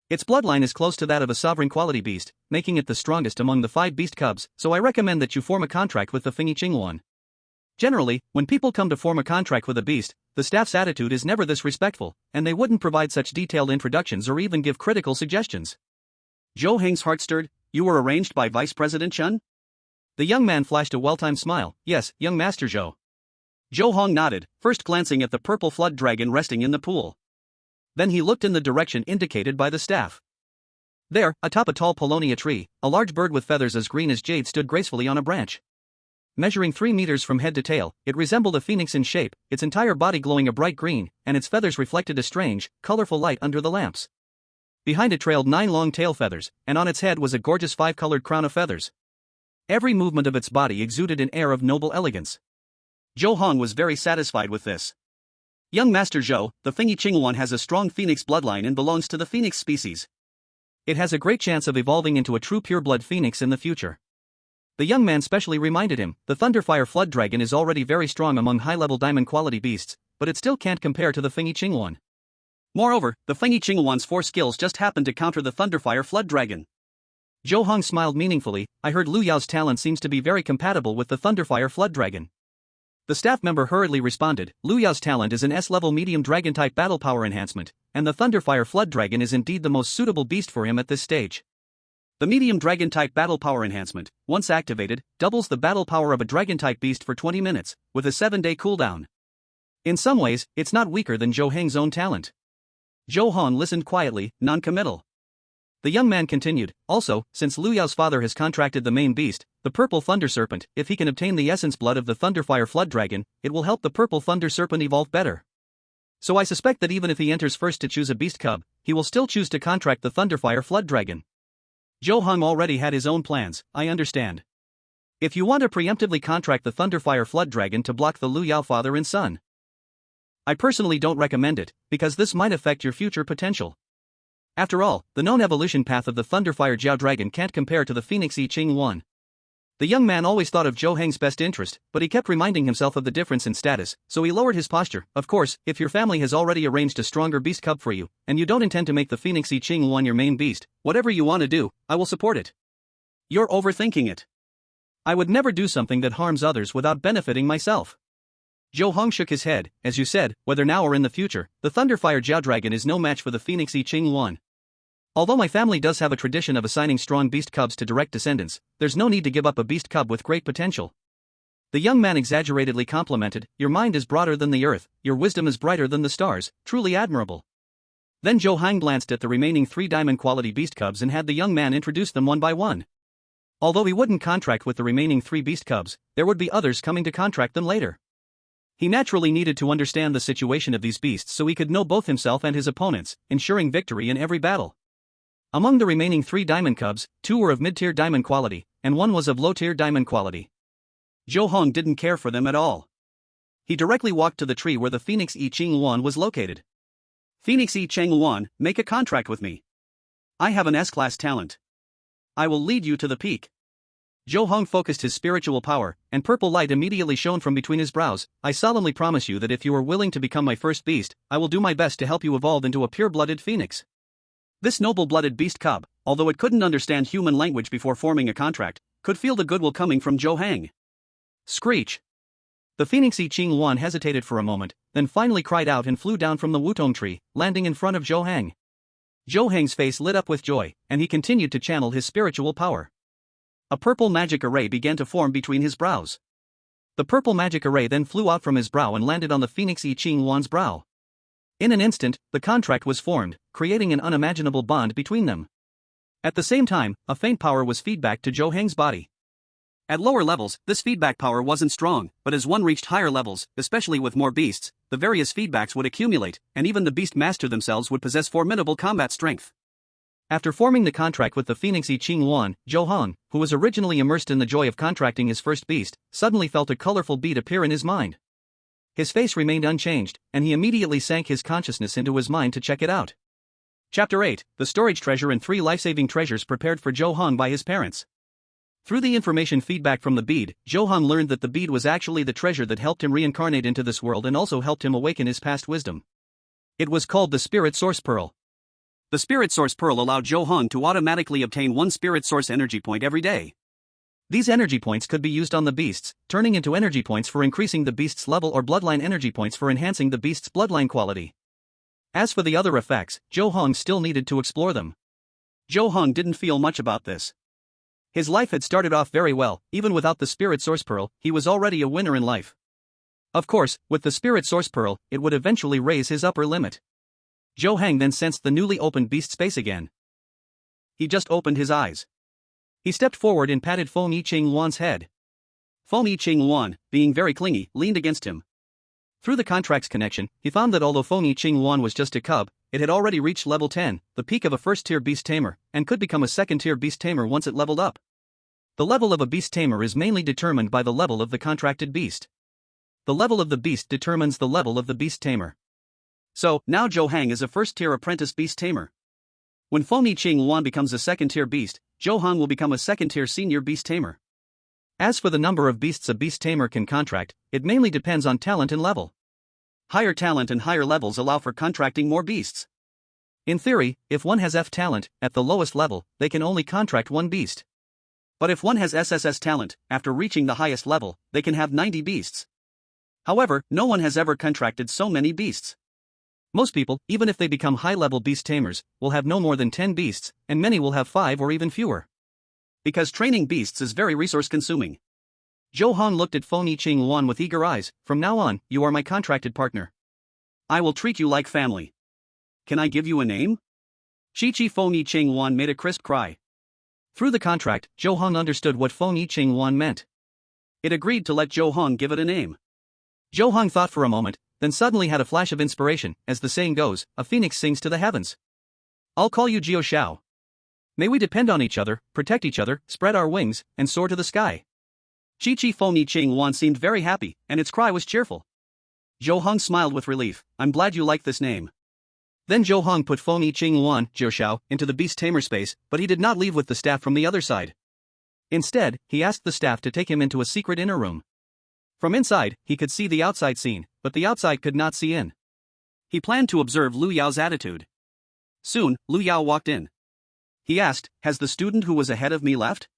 Its bloodline is close to that of a sovereign quality beast, making it the strongest among the 5 beast cubs, so I recommend that you form a contract with the Fengyi Luan. Generally, when people come to form a contract with a beast, the staff's attitude is never this respectful, and they wouldn't provide such detailed introductions or even give critical suggestions. Zhou Heng's heart stirred. You were arranged by Vice President Chen? The young man flashed a well-timed smile. Yes, young Master Zhou. Zhou Heng nodded, first glancing at the purple flood dragon resting in the pool. Then he looked in the direction indicated by the staff. There, atop a tall paulownia tree, a large bird with feathers as green as jade stood gracefully on a branch. Measuring 3 meters from head to tail, it resembled a phoenix in shape, its entire body glowing a bright green, and its feathers reflected a strange, colorful light under the lamps. Behind it trailed 9 long tail feathers, and on its head was a gorgeous 5-colored crown of feathers. Every movement of its body exuded an air of noble elegance. Zhou Heng was very satisfied with this. Young Master Zhou, the Fengyi Azure Luan has a strong phoenix bloodline and belongs to the phoenix species. It has a great chance of evolving into a true pureblood phoenix in the future. The young man specially reminded him, the Thunderfire Flood Dragon is already very strong among high-level diamond-quality beasts, but it still can't compare to the Fengyi Azure Luan. Moreover, the Fengyi Azure Luan's 4 skills just happened to counter the Thunderfire Flood Dragon. Zhou Heng smiled meaningfully. I heard Lu Yao's talent seems to be very compatible with the Thunderfire Flood Dragon. The staff member hurriedly responded, Lu Yao's talent is an S-level medium dragon-type battle power enhancement, and the Thunderfire Flood Dragon is indeed the most suitable beast for him at this stage. The medium dragon-type battle power enhancement, once activated, doubles the battle power of a dragon-type beast for 20 minutes, with a 7-day cooldown. In some ways, it's not weaker than Zhou Heng's own talent. Zhou Heng listened quietly, non-committal. The young man continued, also, since Lu Yao's father has contracted the main beast, the Purple Thunder Serpent, if he can obtain the essence blood of the Thunderfire Flood Dragon, it will help the Purple Thunder Serpent evolve better. So I suspect that even if he enters first to choose a beast cub, he will still choose to contract the Thunderfire Flood Dragon. Zhou Heng already had his own plans, I understand. If you want to preemptively contract the Thunderfire Flood Dragon to block the Lu Yao father and son, I personally don't recommend it, because this might affect your future potential. After all, the known evolution path of the Thunderfire Jiao Dragon can't compare to the Phoenix Azure Luan. The young man always thought of Zhou Heng's best interest, but he kept reminding himself of the difference in status, so he lowered his posture. Of course, if your family has already arranged a stronger beast cub for you, and you don't intend to make the Phoenix Azure Luan your main beast, whatever you want to do, I will support it. You're overthinking it. I would never do something that harms others without benefiting myself. Zhou Heng shook his head. As you said, whether now or in the future, the Thunderfire Jiao Dragon is no match for the Phoenix Azure Luan. Although my family does have a tradition of assigning strong beast cubs to direct descendants, there's no need to give up a beast cub with great potential. The young man exaggeratedly complimented, your mind is broader than the earth, your wisdom is brighter than the stars, truly admirable. Then Zhou Heng glanced at the remaining 3 diamond-quality beast cubs and had the young man introduce them one by one. Although he wouldn't contract with the remaining 3 beast cubs, there would be others coming to contract them later. He naturally needed to understand the situation of these beasts so he could know both himself and his opponents, ensuring victory in every battle. Among the remaining 3 diamond cubs, 2 were of mid-tier diamond quality, and 1 was of low-tier diamond quality. Zhou Heng didn't care for them at all. He directly walked to the tree where the Phoenix Azure Luan was located. Phoenix Azure Luan, make a contract with me. I have an S-class talent. I will lead you to the peak. Zhou Heng focused his spiritual power, and purple light immediately shone from between his brows. I solemnly promise you that if you are willing to become my first beast, I will do my best to help you evolve into a pure-blooded phoenix. This noble-blooded beast cub, although it couldn't understand human language before forming a contract, could feel the goodwill coming from Zhou Heng. Screech! The Phoenix Azure Luan hesitated for a moment, then finally cried out and flew down from the wutong tree, landing in front of Zhou Heng. Zhou Heng's face lit up with joy, and he continued to channel his spiritual power. A purple magic array began to form between his brows. The purple magic array then flew out from his brow and landed on the Phoenix Azure Luan's brow. In an instant, the contract was formed, creating an unimaginable bond between them. At the same time, a faint power was feedback to Zhou Heng's body. At lower levels, this feedback power wasn't strong, but as one reached higher levels, especially with more beasts, the various feedbacks would accumulate, and even the beast master themselves would possess formidable combat strength. After forming the contract with the Phoenix Azure Luan, Zhou Heng, who was originally immersed in the joy of contracting his first beast, suddenly felt a colorful bead appear in his mind. His face remained unchanged, and he immediately sank his consciousness into his mind to check it out. Chapter 8, the storage treasure and 3 life-saving treasures prepared for Zhou Heng by his parents. Through the information feedback from the bead, Zhou Heng learned that the bead was actually the treasure that helped him reincarnate into this world and also helped him awaken his past wisdom. It was called the Spirit Source Pearl. The Spirit Source Pearl allowed Zhou Heng to automatically obtain 1 Spirit Source energy point every day. These energy points could be used on the beasts, turning into energy points for increasing the beast's level or bloodline energy points for enhancing the beast's bloodline quality. As for the other effects, Zhou Heng still needed to explore them. Zhou Heng didn't feel much about this. His life had started off very well, even without the Spirit Source Pearl, he was already a winner in life. Of course, with the Spirit Source Pearl, it would eventually raise his upper limit. Zhou Heng then sensed the newly opened beast space again. He just opened his eyes. He stepped forward and patted Fengyi Luan's head. Fengyi Luan, being very clingy, leaned against him. Through the contract's connection, he found that although Fengyi Luan was just a cub, it had already reached level 10, the peak of a first-tier beast tamer, and could become a second-tier beast tamer once it leveled up. The level of a beast tamer is mainly determined by the level of the contracted beast. The level of the beast determines the level of the beast tamer. So, now Zhou Heng is a first-tier apprentice beast tamer. When Fengyi Luan becomes a second-tier beast, Zhou Heng will become a second-tier senior beast tamer. As for the number of beasts a beast tamer can contract, it mainly depends on talent and level. Higher talent and higher levels allow for contracting more beasts. In theory, if one has F talent, at the lowest level, they can only contract one beast. But if one has SSS talent, after reaching the highest level, they can have 90 beasts. However, no one has ever contracted so many beasts. Most people, even if they become high-level beast tamers, will have no more than 10 beasts, and many will have 5 or even fewer. Because training beasts is very resource-consuming. Zhou Heng looked at Fengyi Luan with eager eyes. From now on, you are my contracted partner. I will treat you like family. Can I give you a name? Fengyi Luan made a crisp cry. Through the contract, Zhou Heng understood what Fengyi Luan meant. It agreed to let Zhou Heng give it a name. Zhou Heng thought for a moment, then suddenly had a flash of inspiration. As the saying goes, a phoenix sings to the heavens. I'll call you Jiao Xiao. May we depend on each other, protect each other, spread our wings, and soar to the sky. Fengyi Luan seemed very happy, and its cry was cheerful. Zhou Heng smiled with relief. I'm glad you like this name. Then Zhou Heng put Fengyi Luan, Jiao Xiao, into the beast tamer space, but he did not leave with the staff from the other side. Instead, he asked the staff to take him into a secret inner room. From inside, he could see the outside scene, but the outside could not see in. He planned to observe Lu Yao's attitude. Soon, Lu Yao walked in. He asked, has the student who was ahead of me left?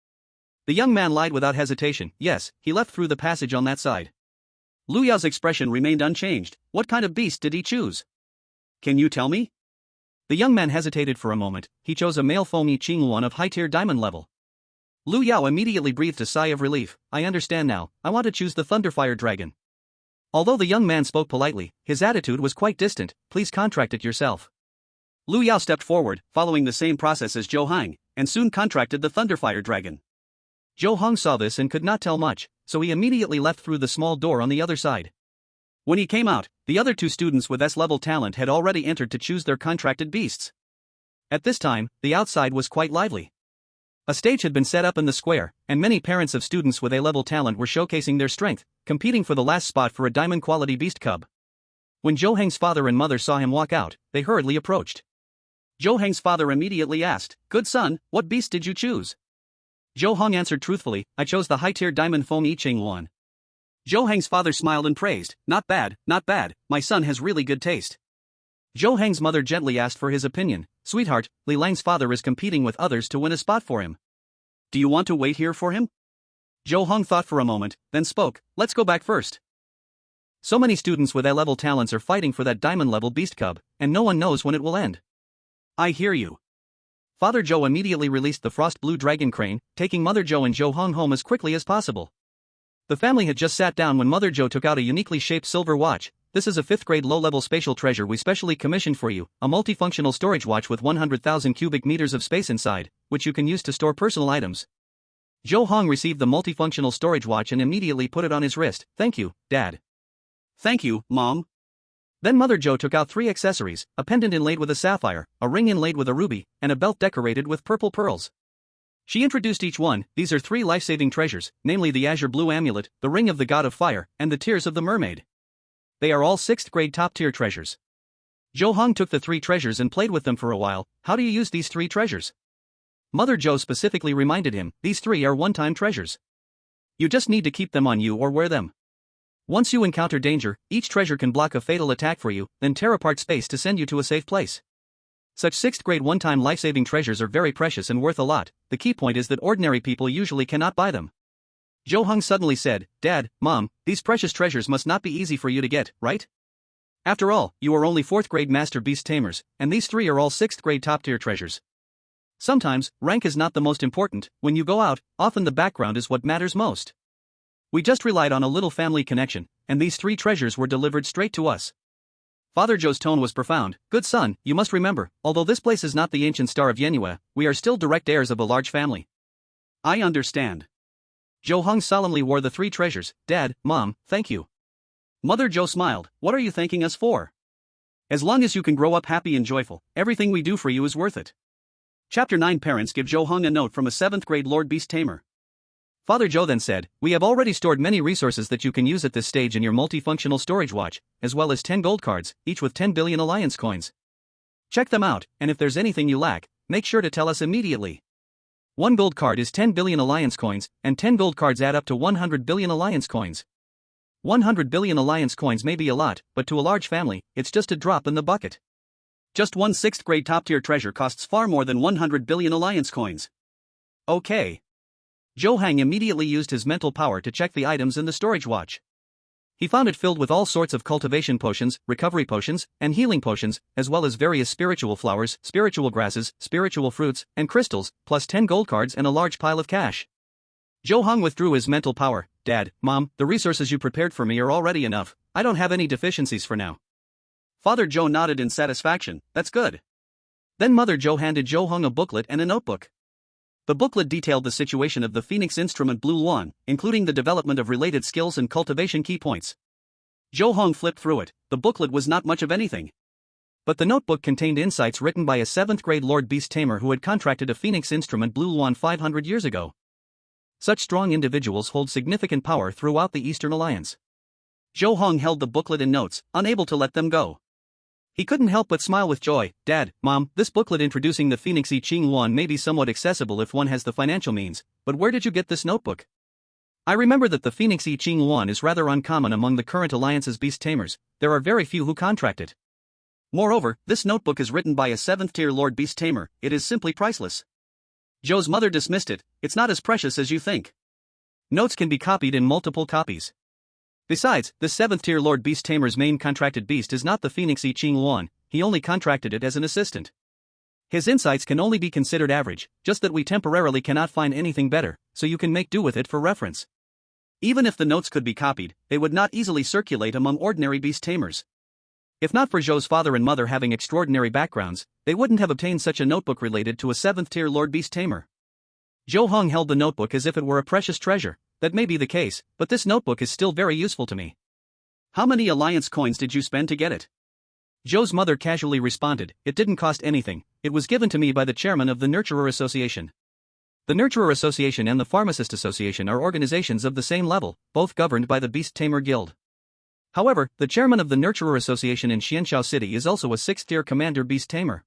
The young man lied without hesitation. Yes, he left through the passage on that side. Lu Yao's expression remained unchanged. What kind of beast did he choose? Can you tell me? The young man hesitated for a moment. He chose a male Fengyi Luan of high-tier diamond level. Lu Yao immediately breathed a sigh of relief. I understand now, I want to choose the Thunderfire Dragon. Although the young man spoke politely, his attitude was quite distant. Please contract it yourself. Lu Yao stepped forward, following the same process as Zhou Heng, and soon contracted the Thunderfire Dragon. Zhou Heng saw this and could not tell much, so he immediately left through the small door on the other side. When he came out, the other two students with S-level talent had already entered to choose their contracted beasts. At this time, the outside was quite lively. A stage had been set up in the square, and many parents of students with A-level talent were showcasing their strength, competing for the last spot for a diamond-quality beast cub. When Zhou Heng's father and mother saw him walk out, they hurriedly approached. Zhou Heng's father immediately asked, Good son, what beast did you choose? Zhou Heng answered truthfully, I chose the high-tier diamond Fengyi Luan. Zhou Heng's father smiled and praised, Not bad, my son has really good taste. Zhou Heng's mother gently asked for his opinion. Sweetheart, Li Lang's father is competing with others to win a spot for him. Do you want to wait here for him? Zhou Heng thought for a moment, then spoke, Let's go back first. So many students with A-level talents are fighting for that diamond-level beast cub, and no one knows when it will end. I hear you. Father Zhou immediately released the frost blue dragon crane, taking Mother Zhou and Zhou Heng home as quickly as possible. The family had just sat down when Mother Zhou took out a uniquely shaped silver watch. This is a 5th-grade low-level spatial treasure we specially commissioned for you, a multifunctional storage watch with 100,000 cubic meters of space inside, which you can use to store personal items. Zhou Heng received the multifunctional storage watch and immediately put it on his wrist. Thank you, Dad. Thank you, Mom. Then Mother Zhou took out 3 accessories, a pendant inlaid with a sapphire, a ring inlaid with a ruby, and a belt decorated with purple pearls. She introduced each one. These are 3 life-saving treasures, namely the Azure Blue Amulet, the Ring of the God of Fire, and the Tears of the Mermaid. They are all 6th-grade top-tier treasures. Zhou Heng took the 3 treasures and played with them for a while. How do you use these 3 treasures? Mother Zhou specifically reminded him, these 3 are one-time treasures. You just need to keep them on you or wear them. Once you encounter danger, each treasure can block a fatal attack for you, then tear apart space to send you to a safe place. Such 6th-grade one-time life-saving treasures are very precious and worth a lot. The key point is that ordinary people usually cannot buy them. Zhou Heng suddenly said, Dad, Mom, these precious treasures must not be easy for you to get, right? After all, you are only 4th-grade master beast tamers, and these 3 are all 6th-grade top-tier treasures. Sometimes, rank is not the most important. When you go out, often the background is what matters most. We just relied on a little family connection, and these 3 treasures were delivered straight to us. Father Zhou's tone was profound. Good son, you must remember, although this place is not the ancient star of Yenue, we are still direct heirs of a large family. I understand. Zhou Heng solemnly wore the 3 treasures. Dad, Mom, thank you. Mother Zhou smiled. What are you thanking us for? As long as you can grow up happy and joyful, everything we do for you is worth it. Chapter 9. Parents give Zhou Heng a note from a 7th grade Lord Beast Tamer. Father Zhou then said, we have already stored many resources that you can use at this stage in your multifunctional storage watch, as well as 10 gold cards, each with 10 billion alliance coins. Check them out, and if there's anything you lack, make sure to tell us immediately. 1 gold card is 10 billion alliance coins, and 10 gold cards add up to 100 billion alliance coins. 100 billion alliance coins may be a lot, but to a large family, it's just a drop in the bucket. Just one 6th grade top-tier treasure costs far more than 100 billion alliance coins. Okay. Zhou Heng immediately used his mental power to check the items in the storage watch. He found it filled with all sorts of cultivation potions, recovery potions, and healing potions, as well as various spiritual flowers, spiritual grasses, spiritual fruits, and crystals, plus 10 gold cards and a large pile of cash. Zhou Heng withdrew his mental power. Dad, Mom, the resources you prepared for me are already enough. I don't have any deficiencies for now. Father Zhou nodded in satisfaction. That's good. Then Mother Zhou handed Zhou Heng a booklet and a notebook. The booklet detailed the situation of the Phoenix instrument Blue Luan, including the development of related skills and cultivation key points. Zhou Heng flipped through it. The booklet was not much of anything. But the notebook contained insights written by a 7th grade Lord Beast Tamer who had contracted a Phoenix instrument Blue Luan 500 years ago. Such strong individuals hold significant power throughout the Eastern Alliance. Zhou Heng held the booklet and notes, unable to let them go. He couldn't help but smile with joy. Dad, Mom, this booklet introducing the Phoenix I Ching Luan may be somewhat accessible if one has the financial means, but where did you get this notebook? I remember that the Phoenix I Ching Luan is rather uncommon among the current Alliance's beast tamers. There are very few who contract it. Moreover, this notebook is written by a 7th-tier Lord Beast Tamer. It is simply priceless. Zhou's mother dismissed it. It's not as precious as you think. Notes can be copied in multiple copies. Besides, the 7th-tier Lord Beast Tamer's main contracted beast is not the Phoenix I Ching Luan, he only contracted it as an assistant. His insights can only be considered average, just that we temporarily cannot find anything better, so you can make do with it for reference. Even if the notes could be copied, they would not easily circulate among ordinary beast tamers. If not for Zhou's father and mother having extraordinary backgrounds, they wouldn't have obtained such a notebook related to a 7th-tier Lord Beast Tamer. Zhou Heng held the notebook as if it were a precious treasure. That may be the case, but this notebook is still very useful to me. How many alliance coins did you spend to get it? Zhou's mother casually responded, it didn't cost anything, it was given to me by the chairman of the Nurturer Association. The Nurturer Association and the Pharmacist Association are organizations of the same level, both governed by the Beast Tamer Guild. However, the chairman of the Nurturer Association in Xianxiao City is also a 6th-tier Commander Beast Tamer.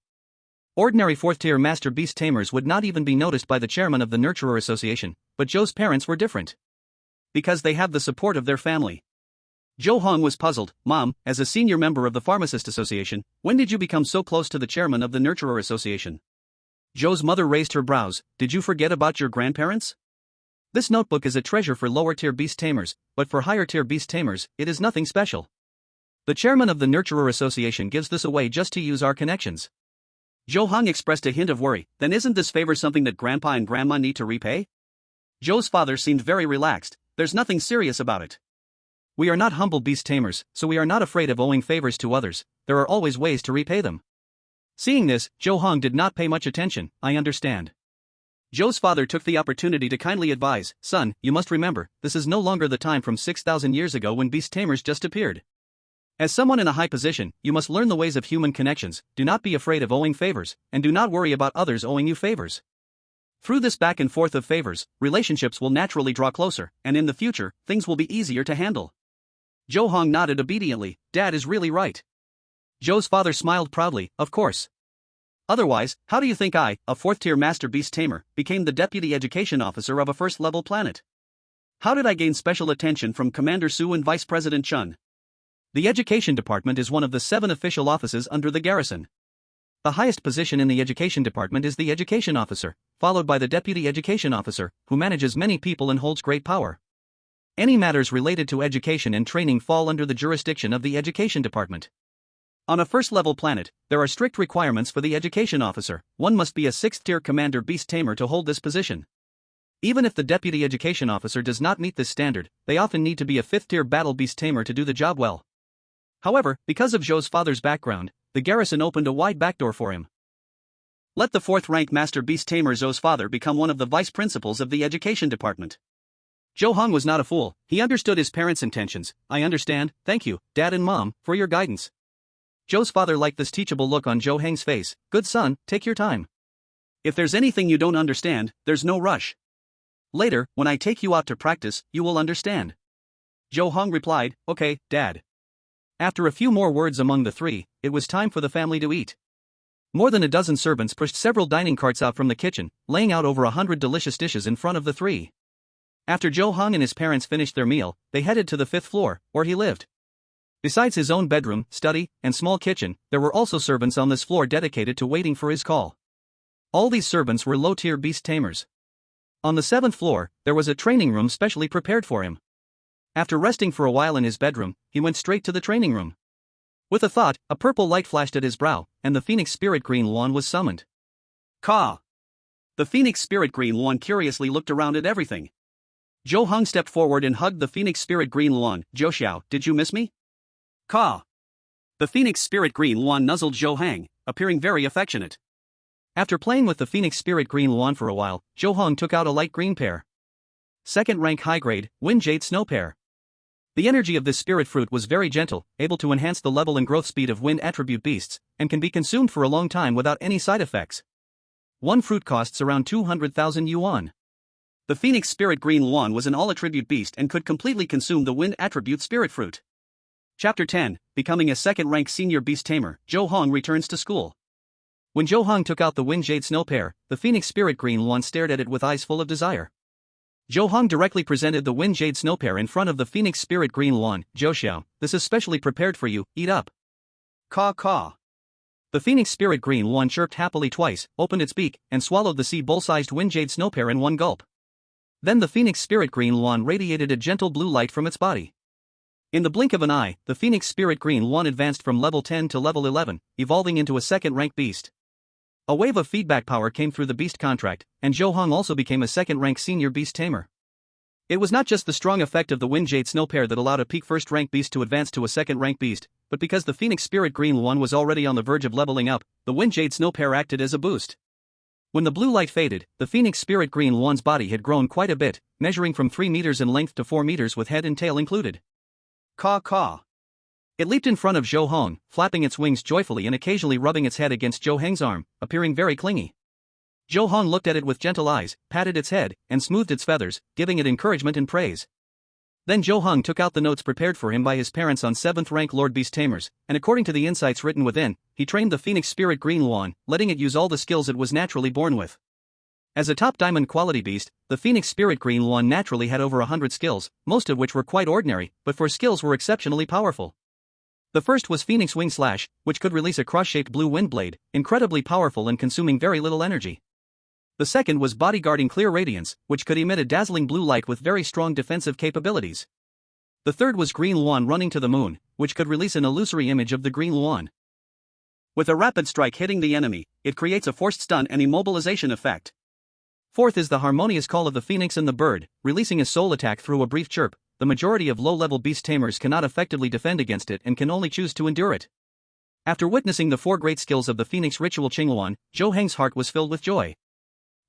Ordinary 4th-tier Master Beast Tamers would not even be noticed by the chairman of the Nurturer Association, but Zhou's parents were different. Because they have the support of their family. Zhou Heng was puzzled. Mom, as a senior member of the Pharmacist Association, when did you become so close to the chairman of the Nurturer Association? Zhou's mother raised her brows. Did you forget about your grandparents? This notebook is a treasure for lower-tier beast tamers, but for higher-tier beast tamers, it is nothing special. The chairman of the Nurturer Association gives this away just to use our connections. Zhou Heng expressed a hint of worry. Then isn't this favor something that Grandpa and Grandma need to repay? Zhou's father seemed very relaxed. There's nothing serious about it. We are not humble beast tamers, so we are not afraid of owing favors to others. There are always ways to repay them. Seeing this, Zhou Heng did not pay much attention. I understand. Zhou's father took the opportunity to kindly advise, son, you must remember, this is no longer the time from 6,000 years ago when beast tamers just appeared. As someone in a high position, you must learn the ways of human connections, do not be afraid of owing favors, and do not worry about others owing you favors. Through this back and forth of favors, relationships will naturally draw closer, and in the future, things will be easier to handle. Zhou Heng nodded obediently. Dad is really right. Zhou's father smiled proudly, of course. Otherwise, how do you think I, a 4th-tier Master Beast Tamer, became the Deputy Education Officer of a first-level planet? How did I gain special attention from Commander Su and Vice President Chun? The Education Department is one of the 7 official offices under the garrison. The highest position in the Education Department is the Education Officer, followed by the Deputy Education Officer, who manages many people and holds great power. Any matters related to education and training fall under the jurisdiction of the Education Department. On a first-level planet, there are strict requirements for the education officer. One must be a 6th-tier commander beast tamer to hold this position. Even if the deputy education officer does not meet this standard, they often need to be a 5th-tier battle beast tamer to do the job well. However, because of Zhou's father's background, the garrison opened a wide backdoor for him. Let the 4th-rank master beast tamer Zhou's father become one of the vice principals of the education department. Zhou Heng was not a fool. He understood his parents' intentions. I understand, thank you, Dad and Mom, for your guidance. Zhou's father liked this teachable look on Zhou Heng's face. Good son, take your time. If there's anything you don't understand, there's no rush. Later, when I take you out to practice, you will understand. Zhou Heng replied, okay, Dad. After a few more words among the three, it was time for the family to eat. More than a dozen servants pushed several dining carts out from the kitchen, laying out over 100 delicious dishes in front of the three. After Zhou Heng and his parents finished their meal, they headed to the 5th floor, where he lived. Besides his own bedroom, study, and small kitchen, there were also servants on this floor dedicated to waiting for his call. All these servants were low-tier beast tamers. On the 7th floor, there was a training room specially prepared for him. After resting for a while in his bedroom, he went straight to the training room. With a thought, a purple light flashed at his brow, and the Phoenix Spirit Green Luan was summoned. Ka! The Phoenix Spirit Green Luan curiously looked around at everything. Zhou Heng stepped forward and hugged the Phoenix Spirit Green Luan. Zhou Xiao, did you miss me? Ka! The Phoenix Spirit Green Luan nuzzled Zhou Heng, appearing very affectionate. After playing with the Phoenix Spirit Green Luan for a while, Zhou Heng took out a light green pear. 2nd rank high grade, Wind Jade Snow Pear. The energy of this spirit fruit was very gentle, able to enhance the level and growth speed of wind attribute beasts, and can be consumed for a long time without any side effects. One fruit costs around 200,000 yuan. The Phoenix Spirit Green Luan was an all-attribute beast and could completely consume the wind attribute spirit fruit. Chapter 10, Becoming a 2nd-rank senior beast tamer, Zhou Heng returns to school. When Zhou Heng took out the Wind Jade Snow Pear, the Phoenix Spirit Green Luan stared at it with eyes full of desire. Zhou Heng directly presented the Wind Jade Snow Pear in front of the Phoenix Spirit Green Luan. Zhou Xiao, this is specially prepared for you, eat up. Caw caw. The Phoenix Spirit Green Luan chirped happily twice, opened its beak, and swallowed the sea bowl-sized Wind Jade Snow Pear in one gulp. Then the Phoenix Spirit Green Luan radiated a gentle blue light from its body. In the blink of an eye, the Phoenix Spirit Green Luan advanced from level 10 to level 11, evolving into a 2nd-rank beast. A wave of feedback power came through the beast contract, and Zhou Heng also became a 2nd-rank senior beast tamer. It was not just the strong effect of the Wind Jade Snow Pear that allowed a peak 1st-rank beast to advance to a 2nd-rank beast, but because the Phoenix Spirit Green Luan was already on the verge of leveling up, the Wind Jade Snow Pear acted as a boost. When the blue light faded, the Phoenix Spirit Green Luan's body had grown quite a bit, measuring from 3 meters in length to 4 meters with head and tail included. Caw caw. It leaped in front of Zhou Heng, flapping its wings joyfully and occasionally rubbing its head against Zhou Heng's arm, appearing very clingy. Zhou Heng looked at it with gentle eyes, patted its head, and smoothed its feathers, giving it encouragement and praise. Then Zhou Heng took out the notes prepared for him by his parents on 7th-rank Lord Beast Tamers, and according to the insights written within, he trained the Phoenix Spirit Green Luan, letting it use all the skills it was naturally born with. As a top diamond quality beast, the Phoenix Spirit Green Luan naturally had over 100 skills, most of which were quite ordinary, but for skills were exceptionally powerful. The first was Phoenix Wing Slash, which could release a cross-shaped blue wind blade, incredibly powerful and consuming very little energy. The second was Bodyguarding Clear Radiance, which could emit a dazzling blue light with very strong defensive capabilities. The third was Green Luan Running to the Moon, which could release an illusory image of the Green Luan. With a rapid strike hitting the enemy, it creates a forced stun and immobilization effect. Fourth is the Harmonious Call of the Phoenix and the Bird, releasing a soul attack through a brief chirp. The majority of low-level beast tamers cannot effectively defend against it and can only choose to endure it. After witnessing the 4 great skills of the Phoenix Ritual Qingluan, Zhou Heng's heart was filled with joy.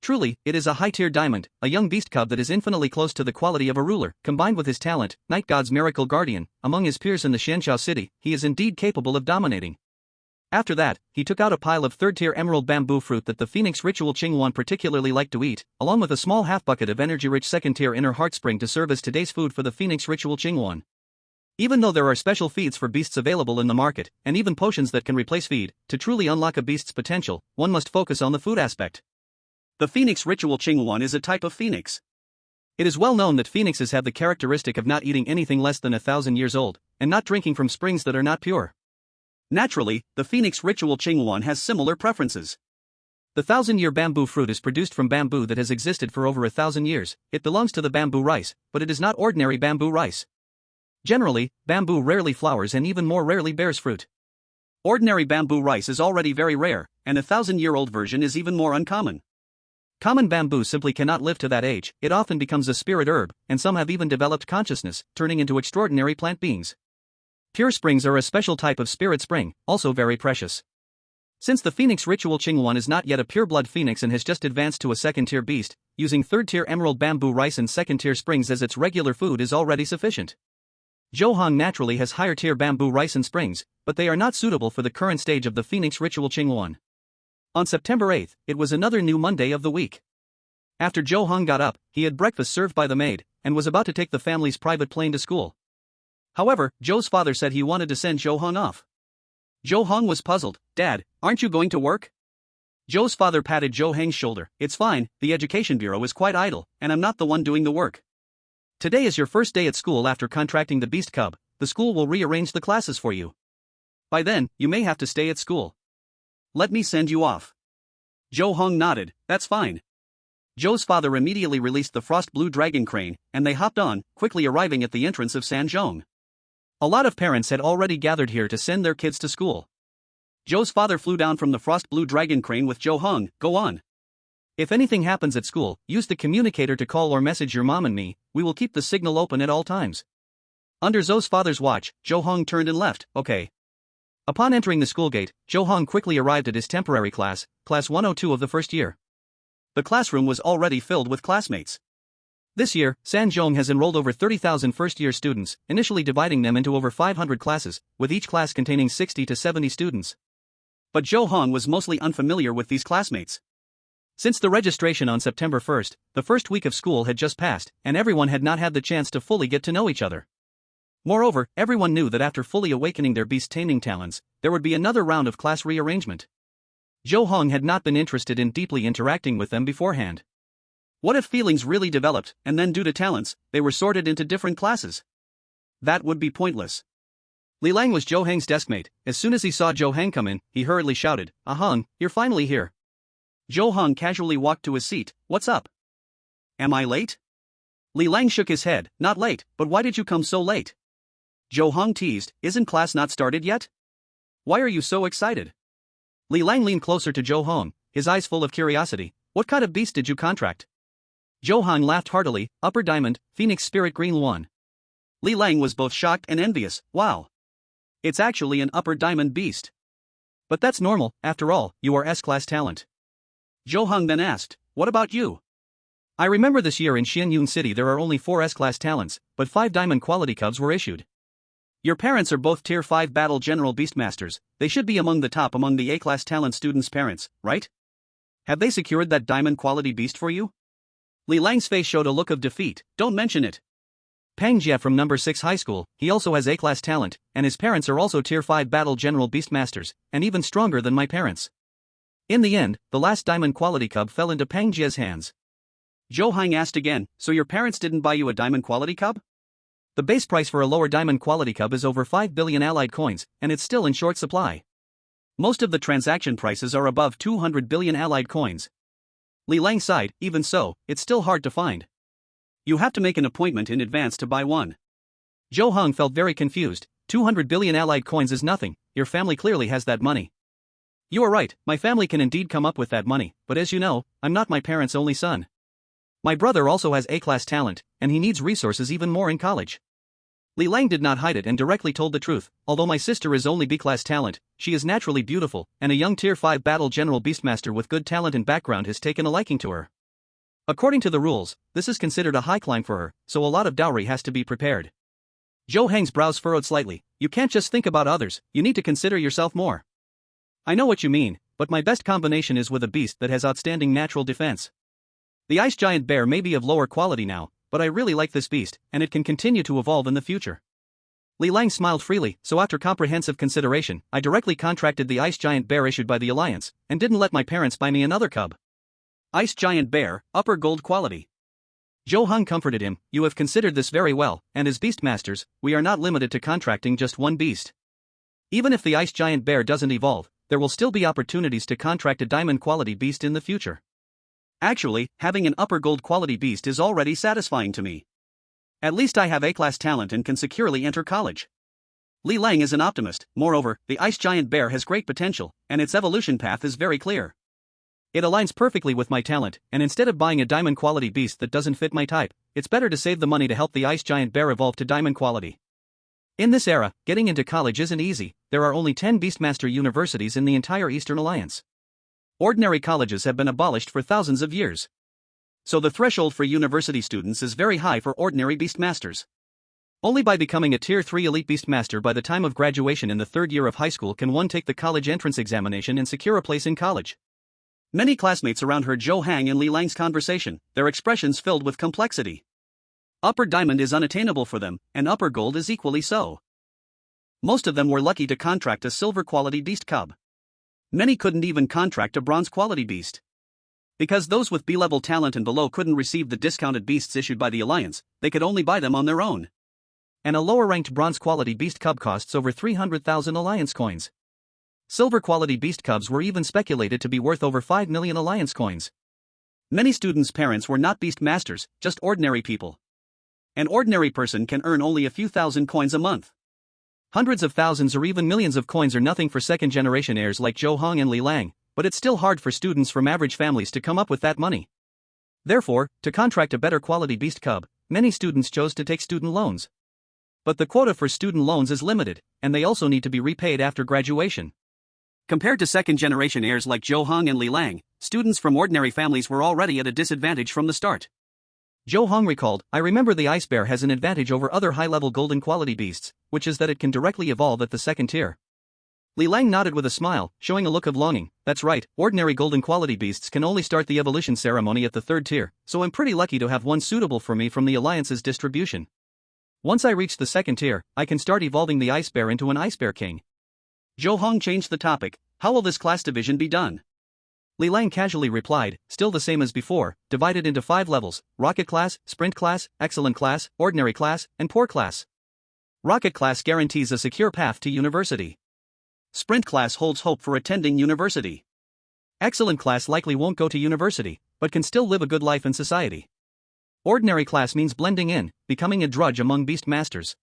Truly, it is a high-tier diamond, a young beast cub that is infinitely close to the quality of a ruler. Combined with his talent, Night God's Miracle Guardian, among his peers in the Xianqiao city, he is indeed capable of dominating. After that, he took out a pile of 3rd-tier emerald bamboo fruit that the Phoenix Ritual Qingluan particularly liked to eat, along with a small half-bucket of energy-rich 2nd-tier inner heart spring to serve as today's food for the Phoenix Ritual Qingluan. Even though there are special feeds for beasts available in the market, and even potions that can replace feed, to truly unlock a beast's potential, one must focus on the food aspect. The Phoenix Ritual Qingluan is a type of phoenix. It is well known that phoenixes have the characteristic of not eating anything less than 1,000 years old, and not drinking from springs that are not pure. Naturally, the Phoenix Ritual Qingluan has similar preferences. The 1,000-year bamboo fruit is produced from bamboo that has existed for over 1,000 years. It belongs to the bamboo rice, but it is not ordinary bamboo rice. Generally, bamboo rarely flowers and even more rarely bears fruit. Ordinary bamboo rice is already very rare, and a 1,000-year-old version is even more uncommon. Common bamboo simply cannot live to that age, it often becomes a spirit herb, and some have even developed consciousness, turning into extraordinary plant beings. Pure springs are a special type of spirit spring, also very precious. Since the phoenix ritual Qingluan is not yet a pure-blood phoenix and has just advanced to a second-tier beast, using third-tier emerald bamboo rice and second-tier springs as its regular food is already sufficient. Zhou Heng naturally has higher-tier bamboo rice and springs, but they are not suitable for the current stage of the phoenix ritual Qingluan. On September 8, it was another new Monday of the week. After Zhou Heng got up, he had breakfast served by the maid, and was about to take the family's private plane to school. However, Zhou's father said he wanted to send Zhou Heng off. Zhou Heng was puzzled. "Dad, aren't you going to work?" Zhou's father patted Zhou Heng's shoulder. "It's fine, the education bureau is quite idle, and I'm not the one doing the work. Today is your first day at school after contracting the beast cub, the school will rearrange the classes for you. By then, you may have to stay at school. Let me send you off." Zhou Heng nodded. "That's fine." Zhou's father immediately released the frost blue dragon crane, and they hopped on, quickly arriving at the entrance of Sanzhong. A lot of parents had already gathered here to send their kids to school. Zhou's father flew down from the frost blue dragon crane with Zhou Heng. "Go on. If anything happens at school, use the communicator to call or message your mom and me, we will keep the signal open at all times." Under Zhou's father's watch, Zhou Heng turned and left. "Okay." Upon entering the school gate, Zhou Heng quickly arrived at his temporary class, Class 102 of the first year. The classroom was already filled with classmates. This year, Sanzhong has enrolled over 30,000 first-year students, initially dividing them into over 500 classes, with each class containing 60 to 70 students. But Zhou Heng was mostly unfamiliar with these classmates. Since the registration on September 1st, the first week of school had just passed, and everyone had not had the chance to fully get to know each other. Moreover, everyone knew that after fully awakening their beast taming talents, there would be another round of class rearrangement. Zhou Heng had not been interested in deeply interacting with them beforehand. What if feelings really developed, and then due to talents, they were sorted into different classes? That would be pointless. Li Lang was Zhou Heng's deskmate. As soon as he saw Zhou Heng come in, he hurriedly shouted, "Ah Heng, you're finally here." Zhou Heng casually walked to his seat. "What's up? Am I late?" Li Lang shook his head. "Not late, but why did you come so late?" Zhou Heng teased, "Isn't class not started yet? Why are you so excited?" Li Lang leaned closer to Zhou Heng, his eyes full of curiosity. "What kind of beast did you contract?" Zhou Heng laughed heartily. "Upper diamond, Phoenix Spirit Green Luan." Li Lang was both shocked and envious. "Wow. It's actually an upper diamond beast. But that's normal, after all, you are S-class talent." Zhou Heng then asked, "What about you?" "I remember this year in Xianyun City there are only 4 S-class talents, but 5 diamond quality cubs were issued. Your parents are both Tier 5 Battle General Beastmasters, they should be among the top among the A-class talent students' parents, right? Have they secured that diamond quality beast for you?" Li Lang's face showed a look of defeat. "Don't mention it. Pang Jie from number 6 high school, he also has A-class talent, and his parents are also Tier 5 Battle General Beastmasters, and even stronger than my parents." In the end, the last diamond quality cub fell into Pang Jie's hands. Zhou Heng asked again, "So your parents didn't buy you a diamond quality cub?" The base price for a lower diamond quality cub is over 5 billion allied coins, and it's still in short supply. Most of the transaction prices are above 200 billion allied coins. Li Lang sighed. "Even so, it's still hard to find. You have to make an appointment in advance to buy one." Zhou Heng felt very confused. 200 billion allied coins is nothing, your family clearly has that money. "You are right, my family can indeed come up with that money, but as you know, I'm not my parents' only son. My brother also has A-class talent, and he needs resources even more in college." Li Lang did not hide it and directly told the truth. "Although my sister is only B-class talent, she is naturally beautiful, and a young Tier 5 Battle General Beastmaster with good talent and background has taken a liking to her. According to the rules, this is considered a high climb for her, so a lot of dowry has to be prepared." Zhou Heng's brows furrowed slightly. "You can't just think about others, you need to consider yourself more." "I know what you mean, but my best combination is with a beast that has outstanding natural defense. The ice giant bear may be of lower quality now, but I really like this beast, and it can continue to evolve in the future." Li Lang smiled freely. "So after comprehensive consideration, I directly contracted the ice giant bear issued by the Alliance, and didn't let my parents buy me another cub." Ice giant bear, upper gold quality. Zhou Heng comforted him. "You have considered this very well, and as beastmasters, we are not limited to contracting just one beast. Even if the ice giant bear doesn't evolve, there will still be opportunities to contract a diamond quality beast in the future. Actually, having an upper gold quality beast is already satisfying to me. At least I have A-class talent and can securely enter college. Li Lang is an optimist. Moreover, the ice giant bear has great potential, and its evolution path is very clear. It aligns perfectly with my talent, and instead of buying a diamond quality beast that doesn't fit my type, it's better to save the money to help the ice giant bear evolve to diamond quality. In this era, getting into college isn't easy. There are only 10 Beastmaster universities in the entire Eastern Alliance. Ordinary colleges have been abolished for thousands of years. So the threshold for university students is very high for ordinary Beastmasters. Only by becoming a Tier 3 Elite Beastmaster by the time of graduation in the third year of high school can one take the college entrance examination and secure a place in college. Many classmates around heard Zhou Heng and Li Lang's conversation, their expressions filled with complexity. Upper diamond is unattainable for them, and upper gold is equally so. Most of them were lucky to contract a silver quality beast cub. Many couldn't even contract a bronze quality beast. Because those with B-level talent and below couldn't receive the discounted beasts issued by the Alliance, they could only buy them on their own. And a lower-ranked bronze quality beast cub costs over 300,000 Alliance coins. Silver quality beast cubs were even speculated to be worth over 5 million Alliance coins. Many students' parents were not beast masters, just ordinary people. An ordinary person can earn only a few thousand coins a month. Hundreds of thousands or even millions of coins are nothing for second-generation heirs like Zhou Heng and Li Lang, but it's still hard for students from average families to come up with that money. Therefore, to contract a better quality beast cub, many students chose to take student loans. But the quota for student loans is limited, and they also need to be repaid after graduation. Compared to second-generation heirs like Zhou Heng and Li Lang, students from ordinary families were already at a disadvantage from the start. Zhou Heng recalled, "I remember the ice bear has an advantage over other high-level golden quality beasts, which is that it can directly evolve at the second tier." Li Lang nodded with a smile, showing a look of longing. "That's right, ordinary golden quality beasts can only start the evolution ceremony at the third tier, so I'm pretty lucky to have one suitable for me from the Alliance's distribution. Once I reach the second tier, I can start evolving the ice bear into an ice bear king." Zhou Heng changed the topic. "How will this class division be done?" Li Lang casually replied, "Still the same as before, divided into 5 levels: rocket class, sprint class, excellent class, ordinary class, and poor class. Rocket class guarantees a secure path to university. Sprint class holds hope for attending university. Excellent class likely won't go to university, but can still live a good life in society. Ordinary class means blending in, becoming a drudge among Beastmasters.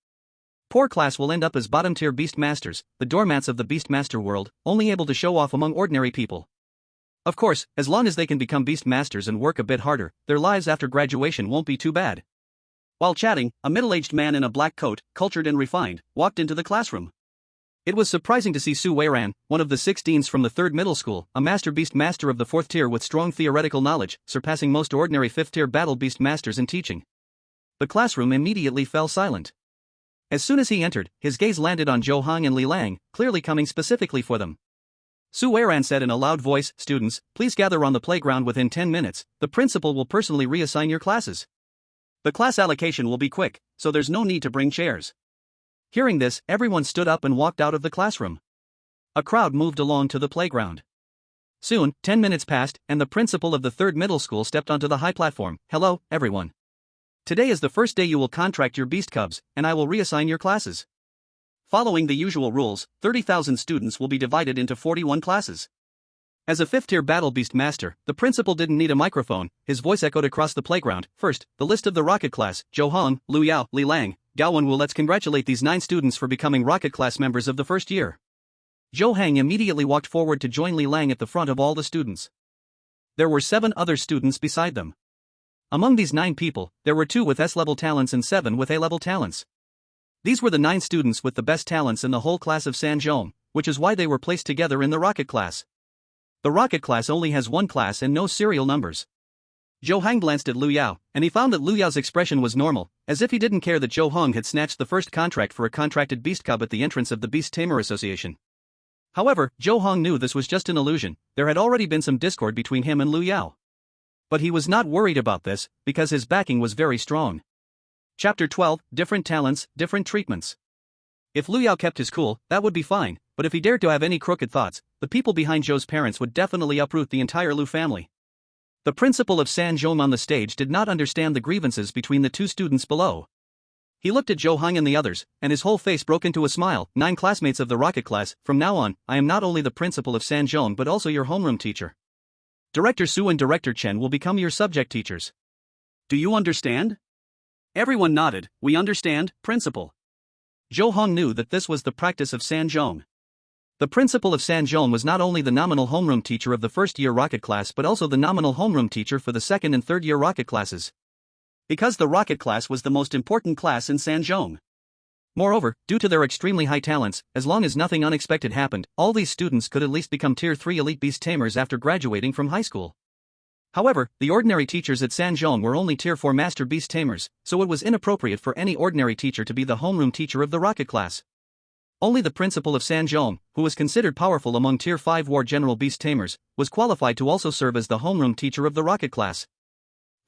Poor class will end up as bottom-tier Beastmasters, the doormats of the Beastmaster world, only able to show off among ordinary people. Of course, as long as they can become Beastmasters and work a bit harder, their lives after graduation won't be too bad." While chatting, a middle-aged man in a black coat, cultured and refined, walked into the classroom. It was surprising to see Su Weiran, one of the 6 deans from the 3rd middle school, a master beast master of the 4th tier with strong theoretical knowledge, surpassing most ordinary 5th tier battle beast masters in teaching. The classroom immediately fell silent. As soon as he entered, his gaze landed on Zhou Heng and Li Lang, clearly coming specifically for them. Su Weiran said in a loud voice, "Students, please gather on the playground within 10 minutes, the principal will personally reassign your classes. The class allocation will be quick, so there's no need to bring chairs." Hearing this, everyone stood up and walked out of the classroom. A crowd moved along to the playground. Soon, 10 minutes passed, and the principal of the 3rd middle school stepped onto the high platform. "Hello, everyone. Today is the first day you will contract your beast cubs, and I will reassign your classes. Following the usual rules, 30,000 students will be divided into 41 classes." As a 5th-tier battle beast master, the principal didn't need a microphone. His voice echoed across the playground. "First, the list of the rocket class: Zhou Heng, Lu Yao, Li Lang, Gaowen Wu. Let's congratulate these 9 students for becoming rocket class members of the first year." Zhou Heng immediately walked forward to join Li Lang at the front of all the students. There were 7 other students beside them. Among these 9 people, there were 2 with S-level talents and 7 with A-level talents. These were the 9 students with the best talents in the whole class of Sanzhong, which is why they were placed together in the rocket class. The rocket class only has 1 class and no serial numbers. Zhou Heng glanced at Lu Yao, and he found that Lu Yao's expression was normal, as if he didn't care that Zhou Heng had snatched the first contract for a contracted beast cub at the entrance of the Beast Tamer Association. However, Zhou Heng knew this was just an illusion. There had already been some discord between him and Lu Yao. But he was not worried about this, because his backing was very strong. Chapter 12, Different Talents, Different Treatments. If Lu Yao kept his cool, that would be fine, but if he dared to have any crooked thoughts, the people behind Zhou's parents would definitely uproot the entire Lu family. The principal of Sanzhong on the stage did not understand the grievances between the 2 students below. He looked at Zhou Heng and the others, and his whole face broke into a smile. 9 classmates of the rocket class, from now on, I am not only the principal of Sanzhong but also your homeroom teacher. Director Su and Director Chen will become your subject teachers. Do you understand? Everyone nodded. We understand, principal. Zhou Heng knew that this was the practice of Sanzhong. The principal of Sanzhong was not only the nominal homeroom teacher of the first-year rocket class but also the nominal homeroom teacher for the second and third-year rocket classes. Because the rocket class was the most important class in Sanzhong. Moreover, due to their extremely high talents, as long as nothing unexpected happened, all these students could at least become Tier 3 elite beast tamers after graduating from high school. However, the ordinary teachers at Sanzhong were only Tier 4 master beast tamers, so it was inappropriate for any ordinary teacher to be the homeroom teacher of the rocket class. Only the principal of Sanzhong, who was considered powerful among Tier 5 war general beast tamers, was qualified to also serve as the homeroom teacher of the rocket class.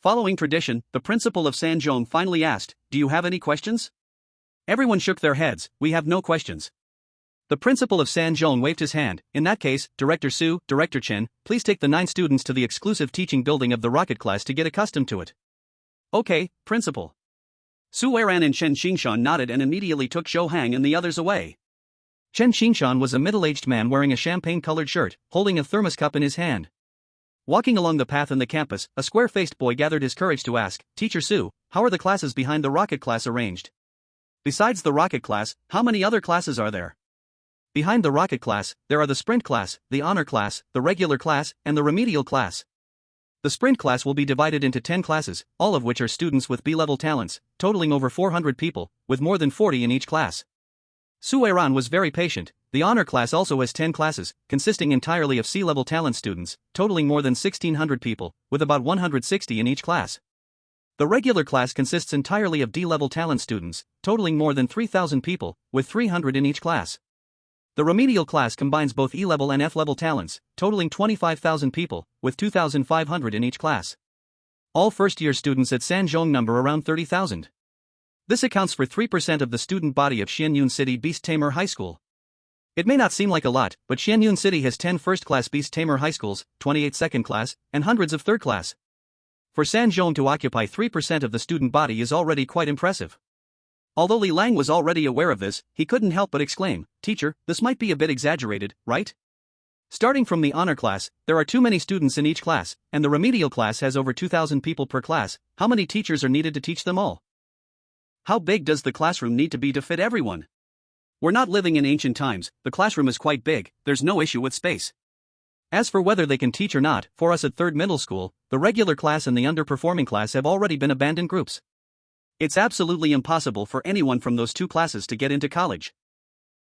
Following tradition, the principal of Sanzhong finally asked, "Do you have any questions?" Everyone shook their heads. "We have no questions." The principal of Sanzhong waved his hand. "In that case, Director Su, Director Chen, please take the 9 students to the exclusive teaching building of the rocket class to get accustomed to it." "Okay, principal." Su Weiran and Chen Xingshan nodded and immediately took Zhou Heng and the others away. Chen Xingshan was a middle-aged man wearing a champagne-colored shirt, holding a thermos cup in his hand. Walking along the path in the campus, a square-faced boy gathered his courage to ask, "Teacher Su, how are the classes behind the rocket class arranged? Besides the rocket class, how many other classes are there?" Behind the rocket class, there are the sprint class, the honor class, the regular class, and the remedial class. The sprint class will be divided into 10 classes, all of which are students with B-level talents, totaling over 400 people, with more than 40 in each class. Su Weiran was very patient. The honor class also has 10 classes, consisting entirely of C-level talent students, totaling more than 1,600 people, with about 160 in each class. The regular class consists entirely of D-level talent students, totaling more than 3,000 people, with 300 in each class. The remedial class combines both E-level and F-level talents, totaling 25,000 people, with 2,500 in each class. All first-year students at Sanzhong number around 30,000. This accounts for 3% of the student body of Xianyun City Beast Tamer High School. It may not seem like a lot, but Xianyun City has 10 first-class Beast Tamer high schools, 28 second-class, and hundreds of third-class. For Sanzhong to occupy 3% of the student body is already quite impressive. Although Li Lang was already aware of this, he couldn't help but exclaim, "Teacher, this might be a bit exaggerated, right? Starting from the honor class, there are too many students in each class, and the remedial class has over 2,000 people per class. How many teachers are needed to teach them all? How big does the classroom need to be to fit everyone? We're not living in ancient times, the classroom is quite big, there's no issue with space. As for whether they can teach or not, for us at 3rd middle school, the regular class and the underperforming class have already been abandoned groups. It's absolutely impossible for anyone from those 2 classes to get into college."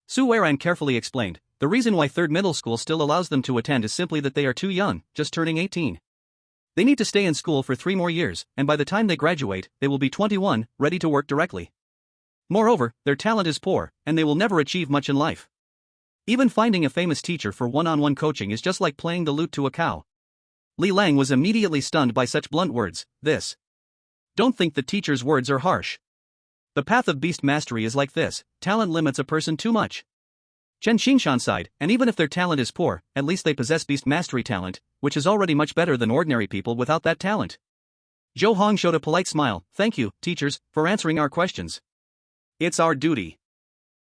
Su Weiran carefully explained, "The reason why 3rd middle school still allows them to attend is simply that they are too young, just turning 18. They need to stay in school for 3 more years, and by the time they graduate, they will be 21, ready to work directly. Moreover, their talent is poor, and they will never achieve much in life. Even finding a famous teacher for one-on-one coaching is just like playing the lute to a cow." Li Lang was immediately stunned by such blunt words. Don't think the teacher's words are harsh. The path of beast mastery is like this: talent limits a person too much. Chen Xingshan sighed, and even if their talent is poor, at least they possess beast mastery talent, which is already much better than ordinary people without that talent. Zhou Heng showed a polite smile. "Thank you, teachers, for answering our questions. It's our duty.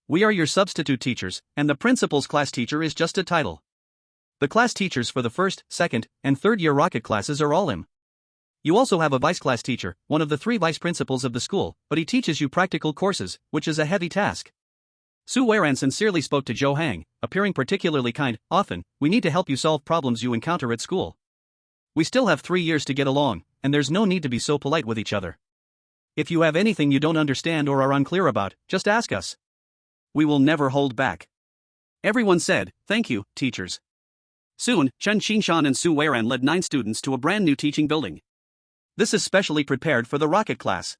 We are your substitute teachers, and the principal's class teacher is just a title. The class teachers for the 1st, 2nd, and 3rd-year rocket classes are all him. You also have a vice-class teacher, one of the 3 vice-principals of the school, but he teaches you practical courses, which is a heavy task." Su Weiran sincerely spoke to Zhou Heng, appearing particularly kind. "Often, we need to help you solve problems you encounter at school. We still have 3 years to get along, and there's no need to be so polite with each other. If you have anything you don't understand or are unclear about, just ask us. We will never hold back." Everyone said, "Thank you, teachers." Soon, Chen Xingshan and Su Weiran led 9 students to a brand new teaching building. This is specially prepared for the rocket class.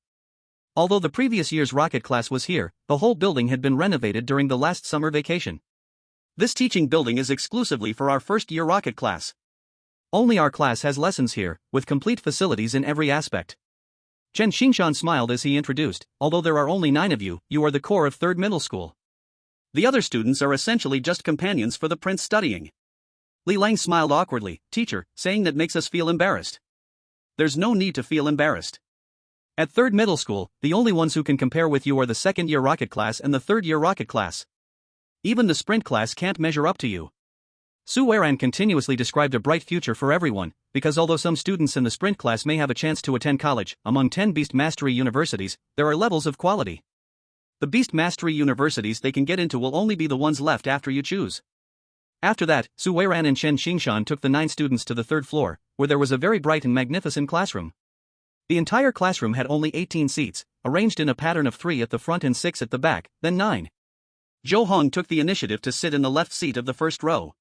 Although the previous year's rocket class was here, the whole building had been renovated during the last summer vacation. This teaching building is exclusively for our first-year rocket class. Only our class has lessons here, with complete facilities in every aspect. Chen Xingshan smiled as he introduced, "Although there are only 9 of you, you are the core of 3rd middle school. The other students are essentially just companions for the prince studying." Li Lang smiled awkwardly. "Teacher, saying that makes us feel embarrassed." "There's no need to feel embarrassed. At 3rd middle school, the only ones who can compare with you are the 2nd-year rocket class and the 3rd-year rocket class. Even the sprint class can't measure up to you." Su Weiran continuously described a bright future for everyone, because although some students in the sprint class may have a chance to attend college, among 10 beast mastery universities, there are levels of quality. The Beast Mastery universities they can get into will only be the ones left after you choose. After that, Zhou Weiran and Chen Xingshan took the 9 students to the 3rd floor, where there was a very bright and magnificent classroom. The entire classroom had only 18 seats, arranged in a pattern of 3 at the front and 6 at the back, then 9. Zhou Heng took the initiative to sit in the left seat of the first row.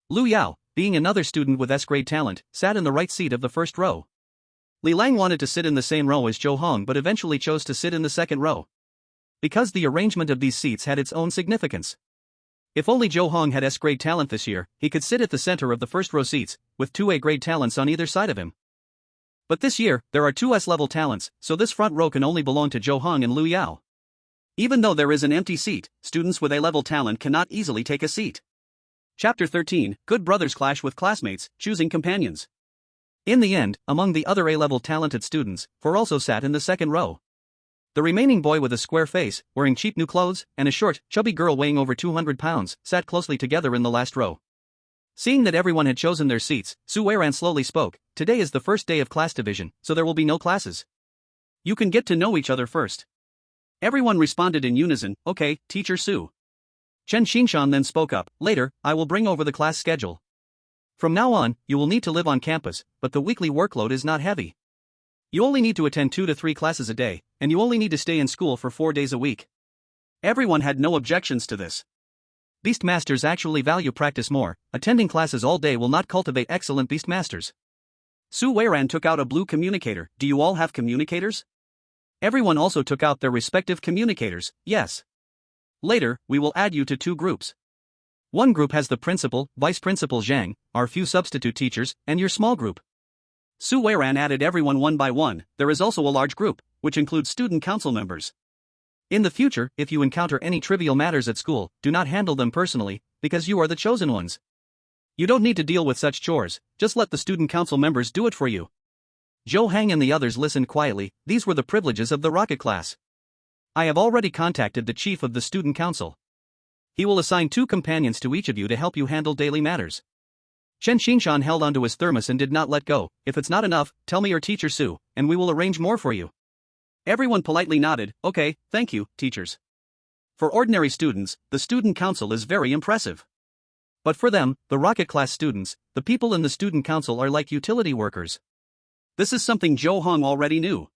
Lu Yao, being another student with S-grade talent, sat in the right seat of the first row. Li Lang wanted to sit in the same row as Zhou Heng but eventually chose to sit in the second row. Because the arrangement of these seats had its own significance. If only Zhou Heng had S-grade talent this year, he could sit at the center of the first row seats, with 2 A-grade talents on either side of him. But this year, there are 2 S-level talents, so this front row can only belong to Zhou Heng and Lu Yao. Even though there is an empty seat, students with A-level talent cannot easily take a seat. Chapter 13, Good Brothers Clash with Classmates, Choosing Companions. In the end, among the other A-level talented students, 4 also sat in the second row. The remaining boy with a square face, wearing cheap new clothes, and a short, chubby girl weighing over 200 pounds, sat closely together in the last row. Seeing that everyone had chosen their seats, Zhou Weiran slowly spoke, "Today is the first day of class division, so there will be no classes. You can get to know each other first." Everyone responded in unison, "Okay, Teacher Su." Chen Xingshan then spoke up, "Later, I will bring over the class schedule. From now on, you will need to live on campus, but the weekly workload is not heavy. You only need to attend 2 to 3 classes a day, and you only need to stay in school for 4 days a week." Everyone had no objections to this. Beastmasters actually value practice more. Attending classes all day will not cultivate excellent beastmasters. Su Weiran took out a blue communicator. "Do you all have communicators?" Everyone also took out their respective communicators. "Yes. Later, we will add you to 2 groups. One group has the principal, vice principal Zhang, our few substitute teachers, and your small group." Su Weiran added everyone one by one. There is also a large group, which includes student council members. In the future, if you encounter any trivial matters at school, do not handle them personally, because you are the chosen ones. You don't need to deal with such chores, just let the student council members do it for you. Zhou Heng and the others listened quietly. These were the privileges of the rocket class. I have already contacted the chief of the student council. He will assign 2 companions to each of you to help you handle daily matters. Chen Xingshan held onto his thermos and did not let go. "If it's not enough, tell me your teacher Su, and we will arrange more for you." Everyone politely nodded. "Okay, thank you, teachers." For ordinary students, the student council is very impressive. But for them, the rocket class students, the people in the student council are like utility workers. This is something Zhou Heng already knew.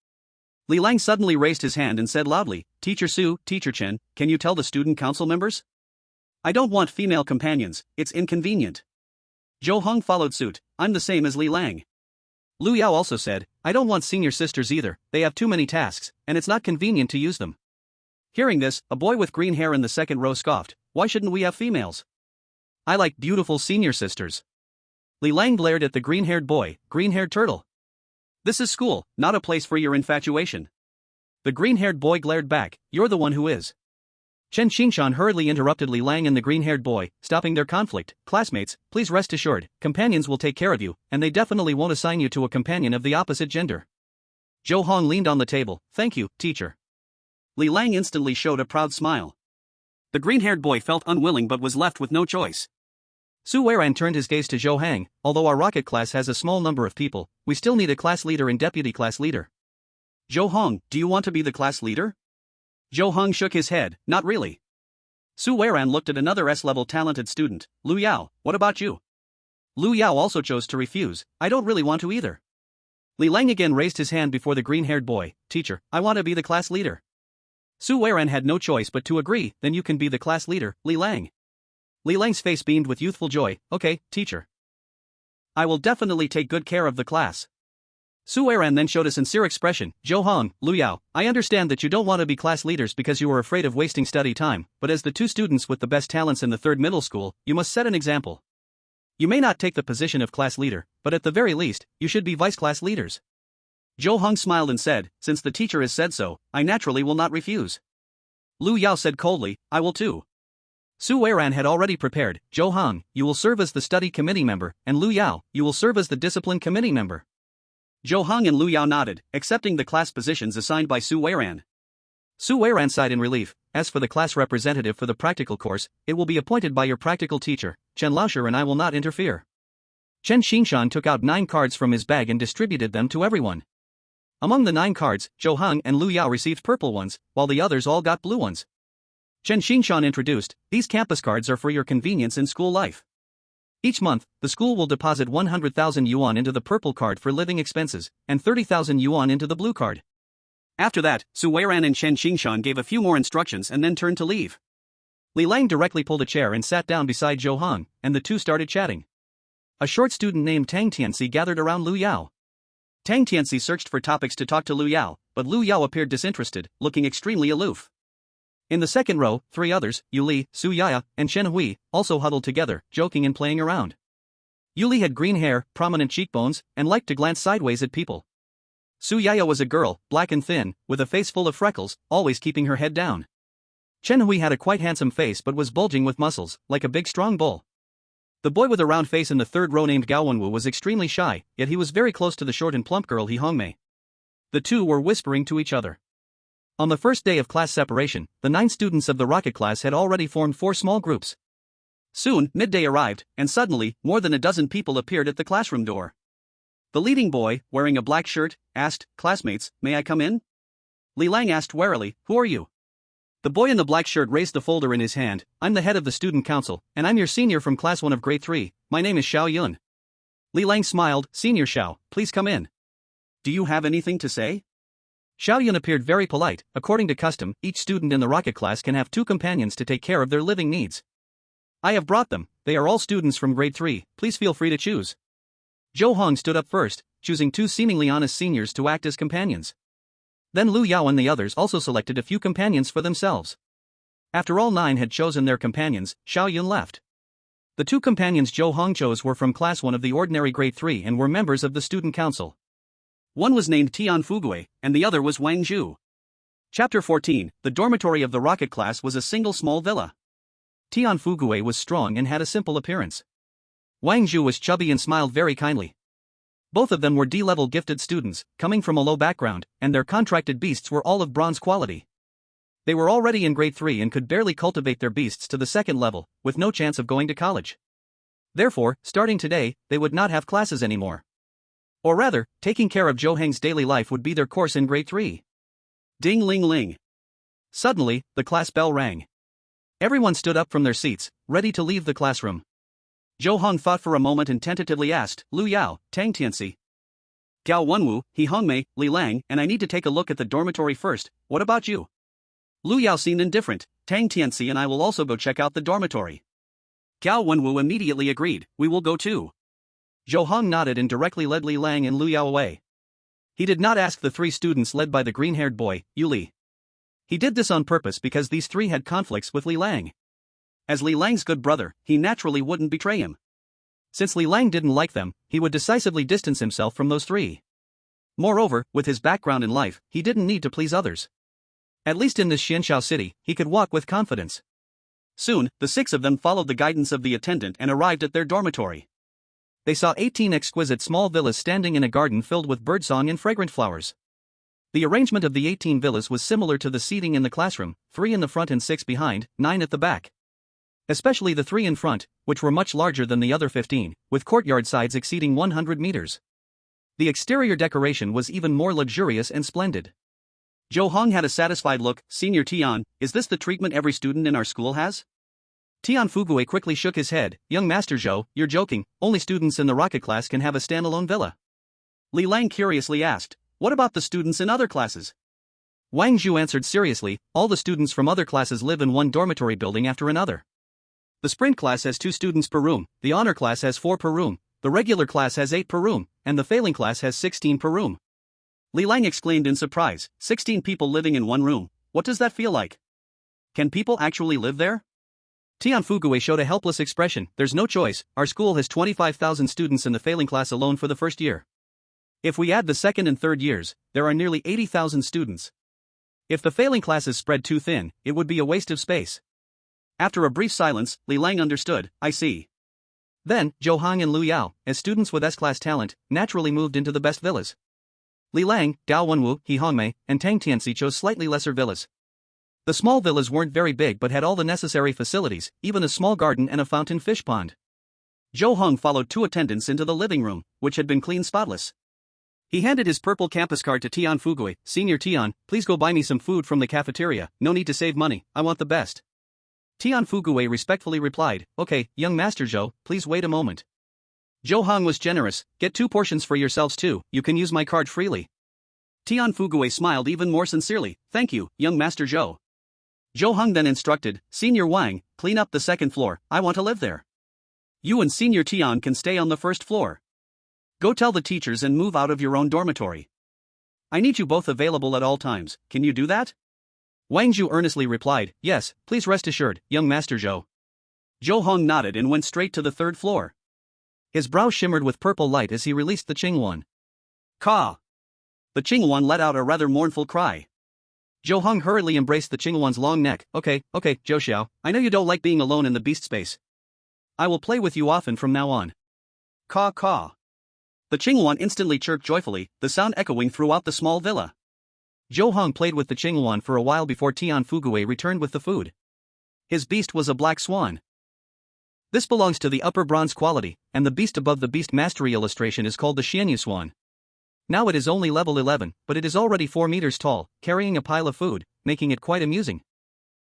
Li Lang suddenly raised his hand and said loudly, "Teacher Su, Teacher Chen, can you tell the student council members? I don't want female companions, it's inconvenient." Zhou Heng followed suit, "I'm the same as Li Lang." Lu Yao also said, "I don't want senior sisters either, they have too many tasks, and it's not convenient to use them." Hearing this, a boy with green hair in the second row scoffed, "Why shouldn't we have females? I like beautiful senior sisters." Li Lang glared at the green-haired boy, "Green-haired turtle. This is school, not a place for your infatuation." The green-haired boy glared back, "You're the one who is." Chen Xingshan hurriedly interrupted Li Lang and the green-haired boy, stopping their conflict. "Classmates, please rest assured, companions will take care of you, and they definitely won't assign you to a companion of the opposite gender." Zhou Heng leaned on the table, "Thank you, teacher." Li Lang instantly showed a proud smile. The green-haired boy felt unwilling but was left with no choice. Su Weiran turned his gaze to Zhou Heng. "Although our rocket class has a small number of people, we still need a class leader and deputy class leader. Zhou Heng, do you want to be the class leader?" Zhou Heng shook his head, "Not really." Su Weiran looked at another S-level talented student, Lu Yao, "What about you?" Lu Yao also chose to refuse, "I don't really want to either." Li Lang again raised his hand before the green-haired boy, "Teacher, I want to be the class leader." Su Weiran had no choice but to agree, "Then you can be the class leader, Li Lang." Li Lang's face beamed with youthful joy, "Okay, teacher. I will definitely take good care of the class." Su Weiran then showed a sincere expression, "Zhou Heng, Lu Yao, I understand that you don't want to be class leaders because you are afraid of wasting study time, but as the 2 students with the best talents in the 3rd middle school, you must set an example. You may not take the position of class leader, but at the very least, you should be vice class leaders." Zhou Heng smiled and said, "Since the teacher has said so, I naturally will not refuse." Lu Yao said coldly, "I will too." Su Weiran had already prepared, "Zhou Heng, you will serve as the study committee member, and Lu Yao, you will serve as the discipline committee member." Zhou Heng and Lu Yao nodded, accepting the class positions assigned by Su Weiran. Su Weiran sighed in relief. "As for the class representative for the practical course, it will be appointed by your practical teacher, Chen Laosher, and I will not interfere." Chen Xingshan took out 9 cards from his bag and distributed them to everyone. Among the 9 cards, Zhou Heng and Lu Yao received purple ones, while the others all got blue ones. Chen Xingshan introduced, these campus cards are for your convenience in school life. Each month, the school will deposit 100,000 yuan into the purple card for living expenses, and 30,000 yuan into the blue card. After that, Su Weiran and Chen Xingshan gave a few more instructions and then turned to leave. Li Lang directly pulled a chair and sat down beside Zhou Heng, and the two started chatting. A short student named Tang Tianxi gathered around Lu Yao. Tang Tianxi searched for topics to talk to Lu Yao, but Lu Yao appeared disinterested, looking extremely aloof. In the second row, 3 others, Yu Li, Su Yaya, and Chen Hui, also huddled together, joking and playing around. Yu Li had green hair, prominent cheekbones, and liked to glance sideways at people. Su Yaya was a girl, black and thin, with a face full of freckles, always keeping her head down. Chen Hui had a quite handsome face but was bulging with muscles, like a big strong bull. The boy with a round face in the third row named Gao Wenwu was extremely shy, yet he was very close to the short and plump girl He Hongmei. The two were whispering to each other. On the first day of class separation, the 9 students of the rocket class had already formed 4 small groups. Soon, midday arrived, and suddenly, more than a dozen people appeared at the classroom door. The leading boy, wearing a black shirt, asked, "Classmates, may I come in?" Li Lang asked warily, "Who are you?" The boy in the black shirt raised the folder in his hand. "I'm the head of the student council, and I'm your senior from class 1 of grade 3, my name is Xiao Yun." Li Lang smiled, "Senior Xiao, please come in. Do you have anything to say?" Xiao Yun appeared very polite. According to custom, each student in the rocket class can have 2 companions to take care of their living needs. "I have brought them, they are all students from grade 3, please feel free to choose." Zhou Heng stood up first, choosing 2 seemingly honest seniors to act as companions. Then Lu Yao and the others also selected a few companions for themselves. After all 9 had chosen their companions, Xiao Yun left. The 2 companions Zhou Heng chose were from class 1 of the ordinary grade 3 and were members of the student council. One was named Tian Fugui, and the other was Wang Zhu. Chapter 14, The dormitory of the rocket class was a single small villa. Tian Fugui was strong and had a simple appearance. Wang Zhu was chubby and smiled very kindly. Both of them were D-level gifted students, coming from a low background, and their contracted beasts were all of bronze quality. They were already in grade 3 and could barely cultivate their beasts to the 2nd level, with no chance of going to college. Therefore, starting today, they would not have classes anymore. Or rather, taking care of Zhou Heng's daily life would be their course in grade 3. Ding ling ling. Suddenly, the class bell rang. Everyone stood up from their seats, ready to leave the classroom. Zhou Heng thought for a moment and tentatively asked, "Lu Yao, Tang Tianxi, Gao Wenwu, He Hongmei, Li Lang, and I need to take a look at the dormitory first, what about you?" Lu Yao seemed indifferent. "Tang Tianxi and I will also go check out the dormitory." Gao Wenwu immediately agreed, "We will go too." Zhou Heng nodded and directly led Li Lang and Lu Yao away. He did not ask the 3 students led by the green-haired boy, Yu Li. He did this on purpose because these 3 had conflicts with Li Lang. As Li Lang's good brother, he naturally wouldn't betray him. Since Li Lang didn't like them, he would decisively distance himself from those 3. Moreover, with his background in life, he didn't need to please others. At least in this Xianshao city, he could walk with confidence. Soon, the 6 of them followed the guidance of the attendant and arrived at their dormitory. They saw 18 exquisite small villas standing in a garden filled with birdsong and fragrant flowers. The arrangement of the 18 villas was similar to the seating in the classroom, 3 in the front and 6 behind, 9 at the back. Especially the 3 in front, which were much larger than the other 15, with courtyard sides exceeding 100 meters. The exterior decoration was even more luxurious and splendid. Zhou Heng had a satisfied look. "Senior Tian, is this the treatment every student in our school has?" Tian Fugui quickly shook his head. "Young Master Zhou, you're joking, only students in the rocket class can have a standalone villa." Li Lang curiously asked, "What about the students in other classes?" Wang Zhu answered seriously, "All the students from other classes live in one dormitory building after another. The sprint class has 2 students per room, the honor class has 4 per room, the regular class has 8 per room, and the failing class has 16 per room." Li Lang exclaimed in surprise, 16 people living in one room, what does that feel like? Can people actually live there? Tian Fugui showed a helpless expression. "There's no choice, our school has 25,000 students in the failing class alone for the first year. If we add the 2nd and 3rd years, there are nearly 80,000 students. If the failing class is spread too thin, it would be a waste of space." After a brief silence, Li Lang understood, "I see." Then, Zhou Heng and Lu Yao, as students with S-class talent, naturally moved into the best villas. Li Lang, Gao Wenwu, He Hongmei, and Tang Tianxi chose slightly lesser villas. The small villas weren't very big but had all the necessary facilities, even a small garden and a fountain fish pond. Zhou Heng followed 2 attendants into the living room, which had been clean spotless. He handed his purple campus card to Tian Fugui. Senior Tian, please go buy me some food from the cafeteria, no need to save money, I want the best. Tian Fugui respectfully replied, okay, young Master Zhou, please wait a moment. Zhou Heng was generous, get 2 portions for yourselves too, you can use my card freely. Tian Fugui smiled even more sincerely, thank you, young Master Zhou. Zhou Heng then instructed, Senior Wang, clean up the 2nd floor, I want to live there. You and Senior Tian can stay on the 1st floor. Go tell the teachers and move out of your own dormitory. I need you both available at all times, can you do that? Wang Zhu earnestly replied, yes, please rest assured, young Master Zhou. Zhou Heng nodded and went straight to the 3rd floor. His brow shimmered with purple light as he released the Qinghuan. Caw! The Qinghuan let out a rather mournful cry. Zhou Heng hurriedly embraced the Qinghuan's long neck. Okay, Zhou Xiao, I know you don't like being alone in the beast space. I will play with you often from now on. Caw caw. The Qinghuan instantly chirped joyfully, the sound echoing throughout the small villa. Zhou Heng played with the Qinghuan for a while before Tian Fugui returned with the food. His beast was a black swan. This belongs to the upper bronze quality, and the beast above the beast mastery illustration is called the Xianyu swan. Now it is only level 11, but it is already 4 meters tall, carrying a pile of food, making it quite amusing.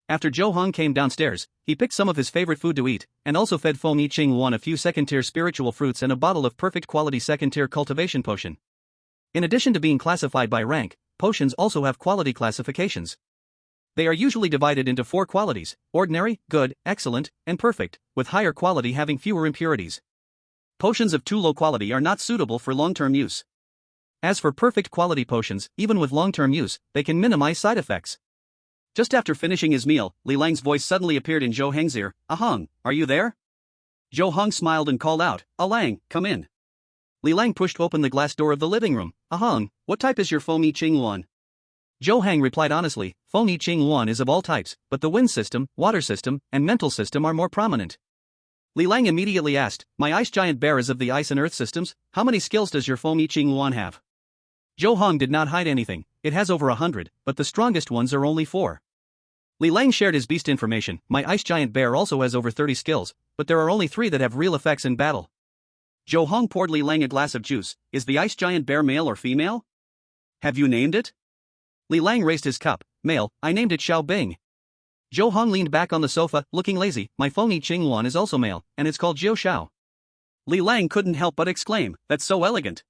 After Zhou Heng came downstairs, he picked some of his favorite food to eat, and also fed Fengyi Azure a few second-tier spiritual fruits and a bottle of perfect quality second-tier cultivation potion. In addition to being classified by rank, potions also have quality classifications. They are usually divided into 4 qualities: ordinary, good, excellent, and perfect, with higher quality having fewer impurities. Potions of too low quality are not suitable for long-term use. As for perfect quality potions, even with long-term use, they can minimize side effects. Just after finishing his meal, Li Lang's voice suddenly appeared in Zhou Heng's ear. Heng, are you there? Zhou Heng smiled and called out, Lang, come in. Li Lang pushed open the glass door of the living room. Heng, what type is your Fengyi Azure? Zhou Heng replied honestly, Fengyi Azure is of all types, but the wind system, water system, and mental system are more prominent. Li Lang immediately asked, my ice giant bear is of the ice and earth systems, how many skills does your Fengyi Azure have? Zhou Heng did not hide anything, it has over 100, but the strongest ones are only 4. Li Lang shared his beast information, my ice giant bear also has over 30 skills, but there are only 3 that have real effects in battle. Zhou Heng poured Li Lang a glass of juice, is the ice giant bear male or female? Have you named it? Li Lang raised his cup, male, I named it Xiao Bing. Zhou Heng leaned back on the sofa, looking lazy, my Fengyi Azure is also male, and it's called Jiu Xiao. Li Lang couldn't help but exclaim, that's so elegant.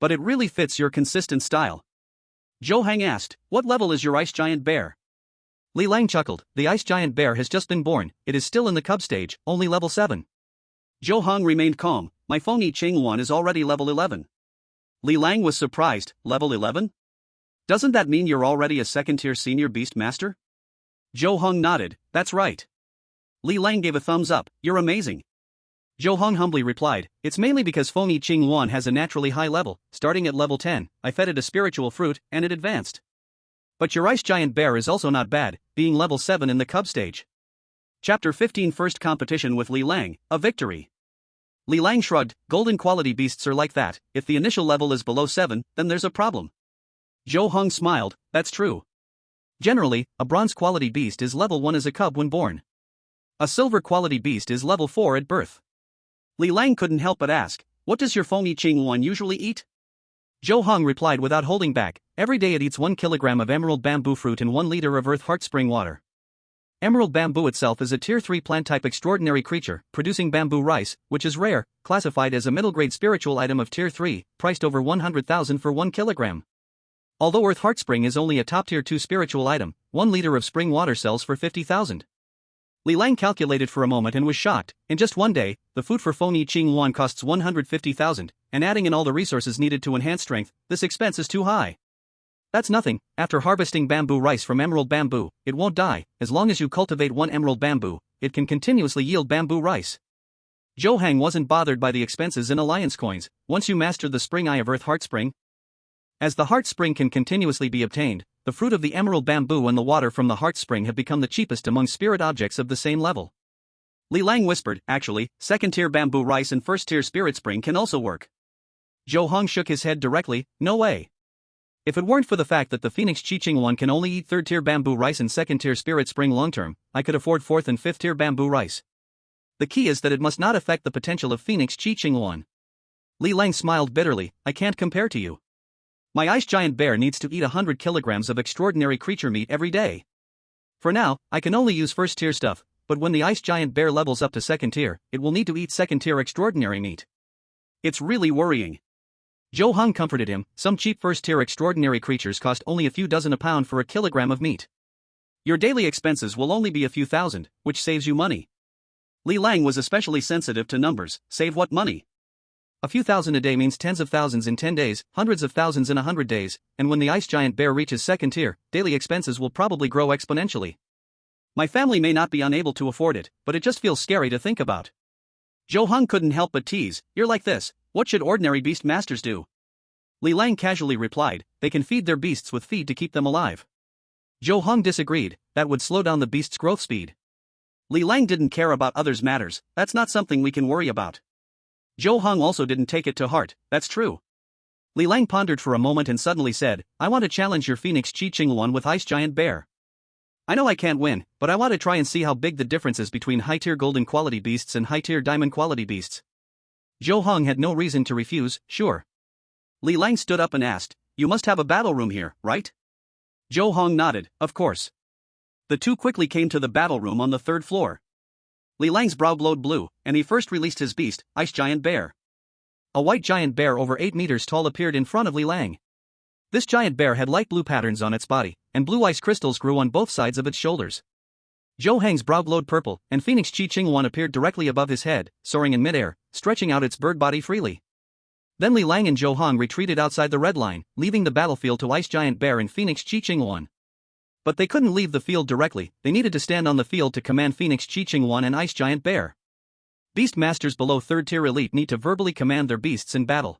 But it really fits your consistent style. Zhou Heng asked, what level is your ice giant bear? Li Lang chuckled, the ice giant bear has just been born, it is still in the cub stage, only level 7. Zhou Heng remained calm, my Fengyi Azure is already level 11. Li Lang was surprised, level 11? Doesn't that mean you're already a second-tier senior beast master? Zhou Heng nodded, that's right. Li Lang gave a thumbs up, you're amazing. Zhou Heng humbly replied, it's mainly because Fengyi Azure has a naturally high level, starting at level 10, I fed it a spiritual fruit, and it advanced. But your ice giant bear is also not bad, being level 7 in the cub stage. Chapter 15 First Competition with Li Lang, a victory. Li Lang shrugged, golden quality beasts are like that, if the initial level is below 7, then there's a problem. Zhou Heng smiled, that's true. Generally, a bronze quality beast is level 1 as a cub when born. A silver quality beast is level 4 at birth. Li Lang couldn't help but ask, what does your Fengyi Azure usually eat? Zhou Heng replied without holding back, every day it eats 1 kilogram of emerald bamboo fruit and 1 liter of earth heart spring water. Emerald bamboo itself is a tier 3 plant type extraordinary creature, producing bamboo rice, which is rare, classified as a middle grade spiritual item of tier 3, priced over 100,000 for 1 kilogram. Although earth heart spring is only a top tier 2 spiritual item, 1 liter of spring water sells for 50,000. Li Lang calculated for a moment and was shocked, in just one day, the food for Fengyi Azure costs 150,000, and adding in all the resources needed to enhance strength, this expense is too high. That's nothing, after harvesting bamboo rice from emerald bamboo, it won't die, as long as you cultivate 1 emerald bamboo, it can continuously yield bamboo rice. Zhou Heng wasn't bothered by the expenses in alliance coins, once you mastered the spring eye of earth heart spring. As the heart spring can continuously be obtained, the fruit of the emerald bamboo and the water from the heart spring have become the cheapest among spirit objects of the same level. Li Lang whispered, actually, second-tier bamboo rice and first-tier spirit spring can also work. Zhou Heng shook his head directly, no way. If it weren't for the fact that the Phoenix Qinghuan can only eat third-tier bamboo rice and second-tier spirit spring long-term, I could afford fourth and fifth-tier bamboo rice. The key is that it must not affect the potential of Phoenix Qinghuan. Li Lang smiled bitterly, I can't compare to you. My ice giant bear needs to eat 100 kilograms of extraordinary creature meat every day. For now, I can only use first tier stuff, but when the ice giant bear levels up to second tier, it will need to eat second tier extraordinary meat. It's really worrying. Zhou Heng comforted him. Some cheap first tier extraordinary creatures cost only a few dozen a pound for a kilogram of meat. Your daily expenses will only be a few thousand, which saves you money. Li Lang was especially sensitive to numbers. Save what money? A few thousand a day means tens of thousands in 10 days, hundreds of thousands in 100 days, and when the ice giant bear reaches second tier, daily expenses will probably grow exponentially. My family may not be unable to afford it, but it just feels scary to think about. Zhou Heng couldn't help but tease, "You're like this, what should ordinary beast masters do?" Li Lang casually replied, "They can feed their beasts with feed to keep them alive." Zhou Heng disagreed, "That would slow down the beast's growth speed." Li Lang didn't care about others' matters, "That's not something we can worry about." Zhou Heng also didn't take it to heart, "That's true." Li Lang pondered for a moment and suddenly said, "I want to challenge your Phoenix Chi Luan with Ice Giant Bear. I know I can't win, but I want to try and see how big the difference is between high-tier golden quality beasts and high-tier diamond quality beasts." Zhou Heng had no reason to refuse, "Sure." Li Lang stood up and asked, "You must have a battle room here, right?" Zhou Heng nodded, "Of course." The two quickly came to the battle room on the third floor. Li Lang's brow glowed blue, and he first released his beast, Ice Giant Bear. A white giant bear over 8 meters tall appeared in front of Li Lang. This giant bear had light blue patterns on its body, and blue ice crystals grew on both sides of its shoulders. Zhou Heng's brow glowed purple, and Phoenix Chi Luan appeared directly above his head, soaring in midair, stretching out its bird body freely. Then Li Lang and Zhou Heng retreated outside the red line, leaving the battlefield to Ice Giant Bear and Phoenix Chi Luan. But they couldn't leave the field directly, they needed to stand on the field to command Phoenix Chi Luan and Ice Giant Bear. Beast masters below 3rd tier elite need to verbally command their beasts in battle.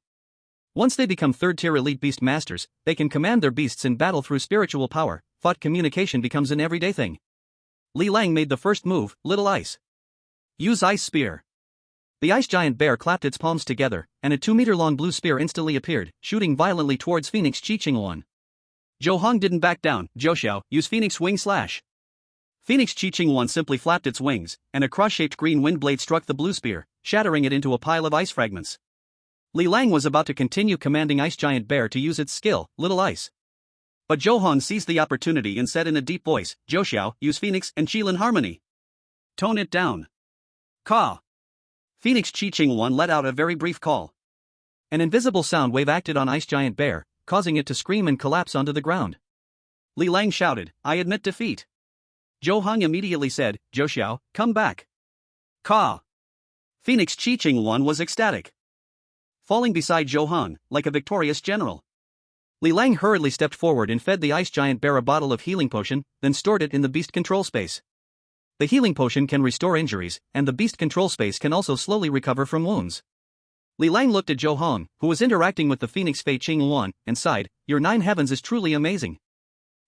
Once they become 3rd tier elite beast masters, they can command their beasts in battle through spiritual power. Thought communication becomes an everyday thing. Li Lang made the first move, Little Ice. Use Ice Spear. The Ice Giant Bear clapped its palms together, and a 2-meter-long blue spear instantly appeared, shooting violently towards Phoenix Chi Luan. Zhou Heng didn't back down. "Zhou, use Phoenix Wing Slash." Phoenix Chi Luan simply flapped its wings, and a cross-shaped green wind blade struck the blue spear, shattering it into a pile of ice fragments. Li Lang was about to continue commanding Ice Giant Bear to use its skill, Little Ice. But Zhou Heng seized the opportunity and said in a deep voice, "Zhou, use Phoenix and Qilin Harmony. Tone it down." Caw. Phoenix Chi Luan let out a very brief call. An invisible sound wave acted on Ice Giant Bear, causing it to scream and collapse onto the ground. Li Lang shouted, "I admit defeat." Zhou Heng immediately said, "Zhou, come back." Caw. Phoenix Chi Luan was ecstatic. Falling beside Zhou Heng, like a victorious general. Li Lang hurriedly stepped forward and fed the Ice Giant Bear a bottle of healing potion, then stored it in the beast control space. The healing potion can restore injuries, and the beast control space can also slowly recover from wounds. Li Lang looked at Zhou Heng, who was interacting with the Phoenix Fei Qing Luan, and sighed, "Your 9 heavens is truly amazing.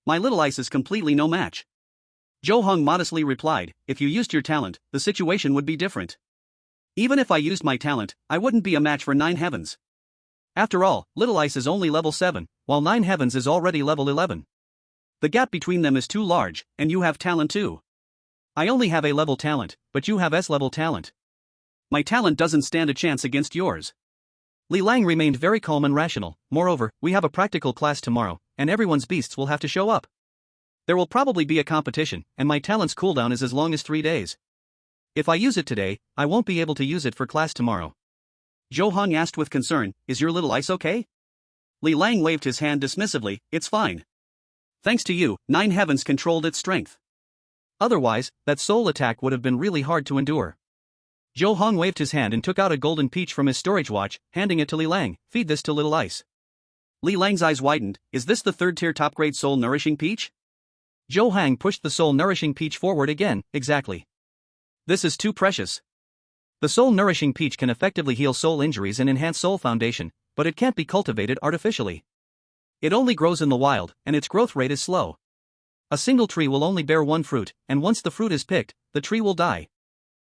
My Little Ice is completely no match." Zhou Heng modestly replied, "If you used your talent, the situation would be different. Even if I used my talent, I wouldn't be a match for 9 heavens. After all, Little Ice is only level 7, while 9 heavens is already level 11. The gap between them is too large, and you have talent too. I only have A-level talent, but you have S-level talent. My talent doesn't stand a chance against yours." Li Lang remained very calm and rational. "Moreover, we have a practical class tomorrow, and everyone's beasts will have to show up. There will probably be a competition, and my talent's cooldown is as long as 3 days. If I use it today, I won't be able to use it for class tomorrow." Zhou Heng asked with concern, "Is your Little Ice okay?" Li Lang waved his hand dismissively, "It's fine. Thanks to you, 9 heavens controlled its strength. Otherwise, that soul attack would have been really hard to endure." Zhou Heng waved his hand and took out a golden peach from his storage watch, handing it to Li Lang. "Feed this to Little Ice." Li Lang's eyes widened. "Is this the 3rd tier top grade soul nourishing peach?" Zhou Heng pushed the soul nourishing peach forward again. "Exactly. This is too precious. The soul nourishing peach can effectively heal soul injuries and enhance soul foundation, but it can't be cultivated artificially. It only grows in the wild, and its growth rate is slow. A single tree will only bear 1 fruit, and once the fruit is picked, the tree will die."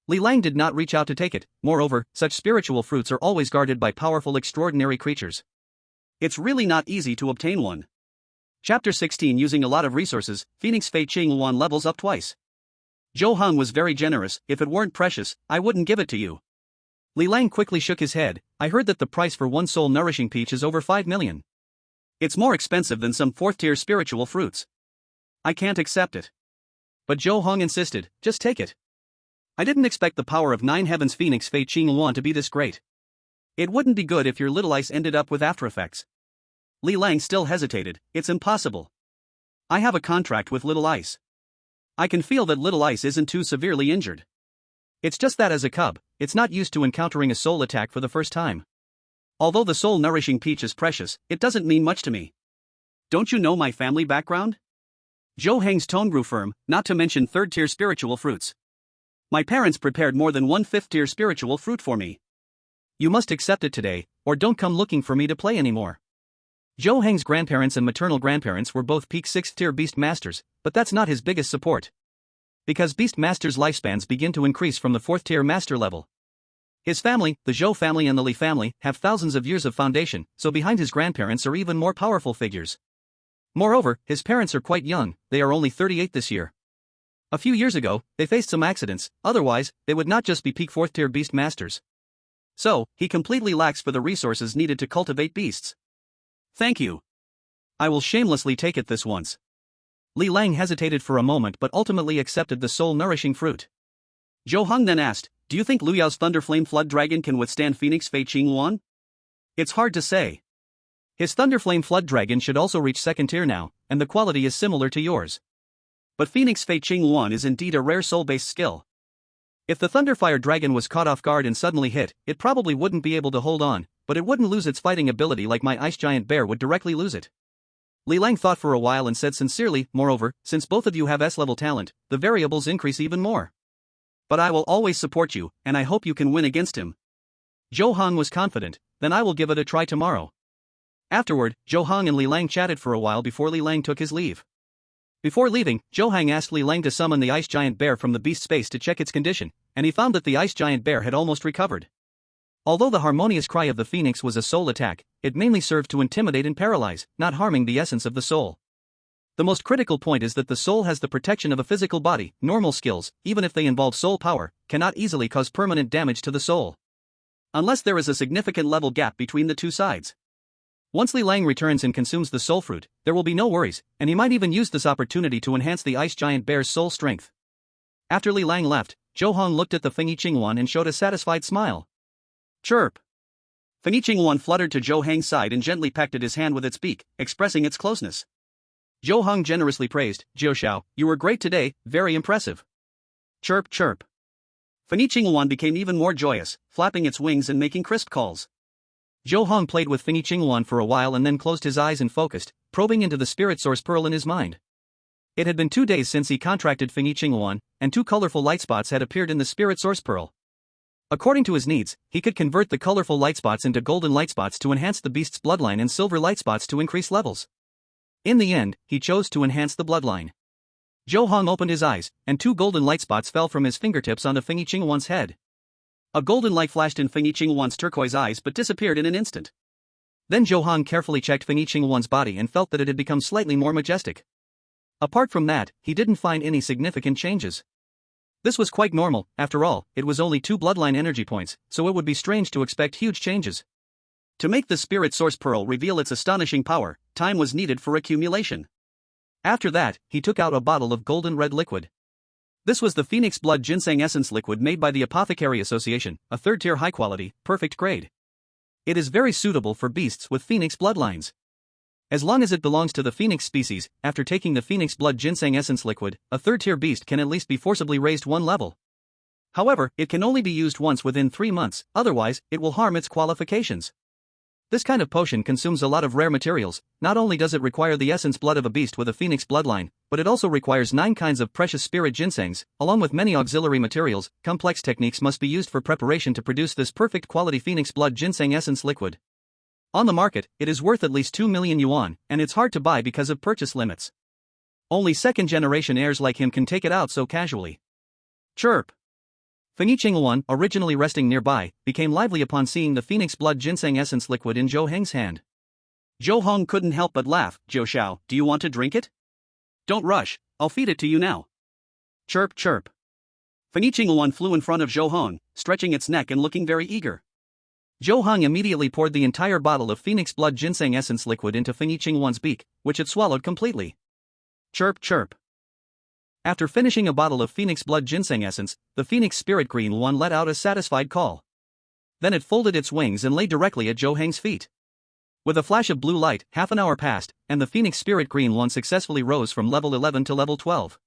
Li Lang did not reach out to take it. Moreover, such spiritual fruits are always guarded by powerful extraordinary creatures. It's really not easy to obtain one. Chapter 16. Using a lot of resources, Phoenix Fei Qing Luan levels up twice. Zhou Heng was very generous. "If it weren't precious, I wouldn't give it to you." Li Lang quickly shook his head. "I heard that the price for 1 soul nourishing peach is over 5 million. It's more expensive than some 4th-tier spiritual fruits. I can't accept it. But Zhou Heng insisted, just take it. I didn't expect the power of 9 Heavens Phoenix Fengyi Azure Luan to be this great. It wouldn't be good if your little ice ended up with after effects. Li Lang still hesitated, it's impossible. I have a contract with Little Ice. I can feel that Little Ice isn't too severely injured. It's just that as a cub, it's not used to encountering a soul attack for the first time. Although the soul-nourishing peach is precious, it doesn't mean much to me. Don't you know my family background? Zhou Heng's tone grew firm, not to mention 3rd-tier spiritual fruits. My parents prepared more than 1 5th-tier spiritual fruit for me. You must accept it today, or don't come looking for me to play anymore. Zhou Heng's grandparents and maternal grandparents were both peak 6th-tier beast masters, but that's not his biggest support. Because beast masters' lifespans begin to increase from the 4th-tier master level. His family, the Zhou family and the Li family, have thousands of years of foundation, so behind his grandparents are even more powerful figures. Moreover, his parents are quite young, they are only 38 this year. A few years ago, they faced some accidents, otherwise, they would not just be peak 4th-tier beast masters. So, he completely lacks for the resources needed to cultivate beasts. Thank you. I will shamelessly take it this once. Li Lang hesitated for a moment but ultimately accepted the soul-nourishing fruit. Zhou Heng then asked, do you think Liu Yao's Thunderflame Flood Dragon can withstand Phoenix Fengyi Azure Luan? It's hard to say. His Thunderflame Flood Dragon should also reach 2nd tier now, and the quality is similar to yours. But Phoenix Fengyi Azure Luan is indeed a rare soul-based skill. If the Thunderfire Dragon was caught off guard and suddenly hit, it probably wouldn't be able to hold on, but it wouldn't lose its fighting ability like my Ice Giant Bear would directly lose it. Li Lang thought for a while and said sincerely, moreover, since both of you have S-level talent, the variables increase even more. But I will always support you, and I hope you can win against him. Zhou Heng was confident, then I will give it a try tomorrow. Afterward, Zhou Heng and Li Lang chatted for a while before Li Lang took his leave. Before leaving, Zhou Heng asked Li Lang to summon the Ice Giant Bear from the beast space to check its condition, and he found that the Ice Giant Bear had almost recovered. Although the harmonious cry of the phoenix was a soul attack, it mainly served to intimidate and paralyze, not harming the essence of the soul. The most critical point is that the soul has the protection of a physical body. Normal skills, even if they involve soul power, cannot easily cause permanent damage to the soul. Unless there is a significant level gap between the two sides. Once Li Lang returns and consumes the soul fruit, there will be no worries, and he might even use this opportunity to enhance the Ice Giant Bear's soul strength. After Li Lang left, Zhou Heng looked at the Fengyi Azure Luan and showed a satisfied smile. Chirp! Fengyi Azure Luan fluttered to Zhou Heng's side and gently pecked at his hand with its beak, expressing its closeness. Zhou Heng generously praised, Jiao Xiao, you were great today, very impressive. Chirp chirp. Fengyi Azure Luan became even more joyous, flapping its wings and making crisp calls. Zhou Heng played with Fengyi Azure Luan for a while and then closed his eyes and focused, probing into the spirit source pearl in his mind. It had been 2 days since he contracted Fengyi Azure Luan, and 2 colorful light spots had appeared in the spirit source pearl. According to his needs, he could convert the colorful light spots into golden light spots to enhance the beast's bloodline and silver light spots to increase levels. In the end, he chose to enhance the bloodline. Zhou Heng opened his eyes, and 2 golden light spots fell from his fingertips onto Fengyi Azure Luan's head. A golden light flashed in Fengyi Azure Luan's turquoise eyes but disappeared in an instant. Then Zhou Heng carefully checked Fengyi Azure Luan's body and felt that it had become slightly more majestic. Apart from that, he didn't find any significant changes. This was quite normal, after all, it was only 2 bloodline energy points, so it would be strange to expect huge changes. To make the spirit source pearl reveal its astonishing power, time was needed for accumulation. After that, he took out a bottle of golden red liquid. This was the Phoenix Blood Ginseng Essence liquid made by the Apothecary Association, a 3rd-tier high-quality, perfect grade. It is very suitable for beasts with Phoenix bloodlines. As long as it belongs to the Phoenix species, after taking the Phoenix Blood Ginseng Essence liquid, a 3rd-tier beast can at least be forcibly raised 1 level. However, it can only be used once within 3 months, otherwise, it will harm its qualifications. This kind of potion consumes a lot of rare materials. Not only does it require the essence blood of a beast with a phoenix bloodline, but it also requires 9 kinds of precious spirit ginsengs, along with many auxiliary materials. Complex techniques must be used for preparation to produce this perfect quality phoenix blood ginseng essence liquid. On the market, it is worth at least 2 million yuan, and it's hard to buy because of purchase limits. Only 2nd-generation heirs like him can take it out so casually. Chirp! Fengyi Azure Luan, originally resting nearby, became lively upon seeing the Phoenix Blood Ginseng Essence liquid in Zhou Heng's hand. Zhou Heng couldn't help but laugh. Jiao Xiao, do you want to drink it? Don't rush, I'll feed it to you now. Chirp chirp. Fengyi Azure Luan flew in front of Zhou Heng, stretching its neck and looking very eager. Zhou Heng immediately poured the entire bottle of Phoenix Blood Ginseng Essence liquid into Fengyi Azure Luan's beak, which it swallowed completely. Chirp chirp. After finishing a bottle of Phoenix Blood Ginseng Essence, the Phoenix Spirit Green Luan let out a satisfied call. Then it folded its wings and lay directly at Zhou Heng's feet. With a flash of blue light, half an hour passed, and the Phoenix Spirit Green Luan successfully rose from level 11 to level 12.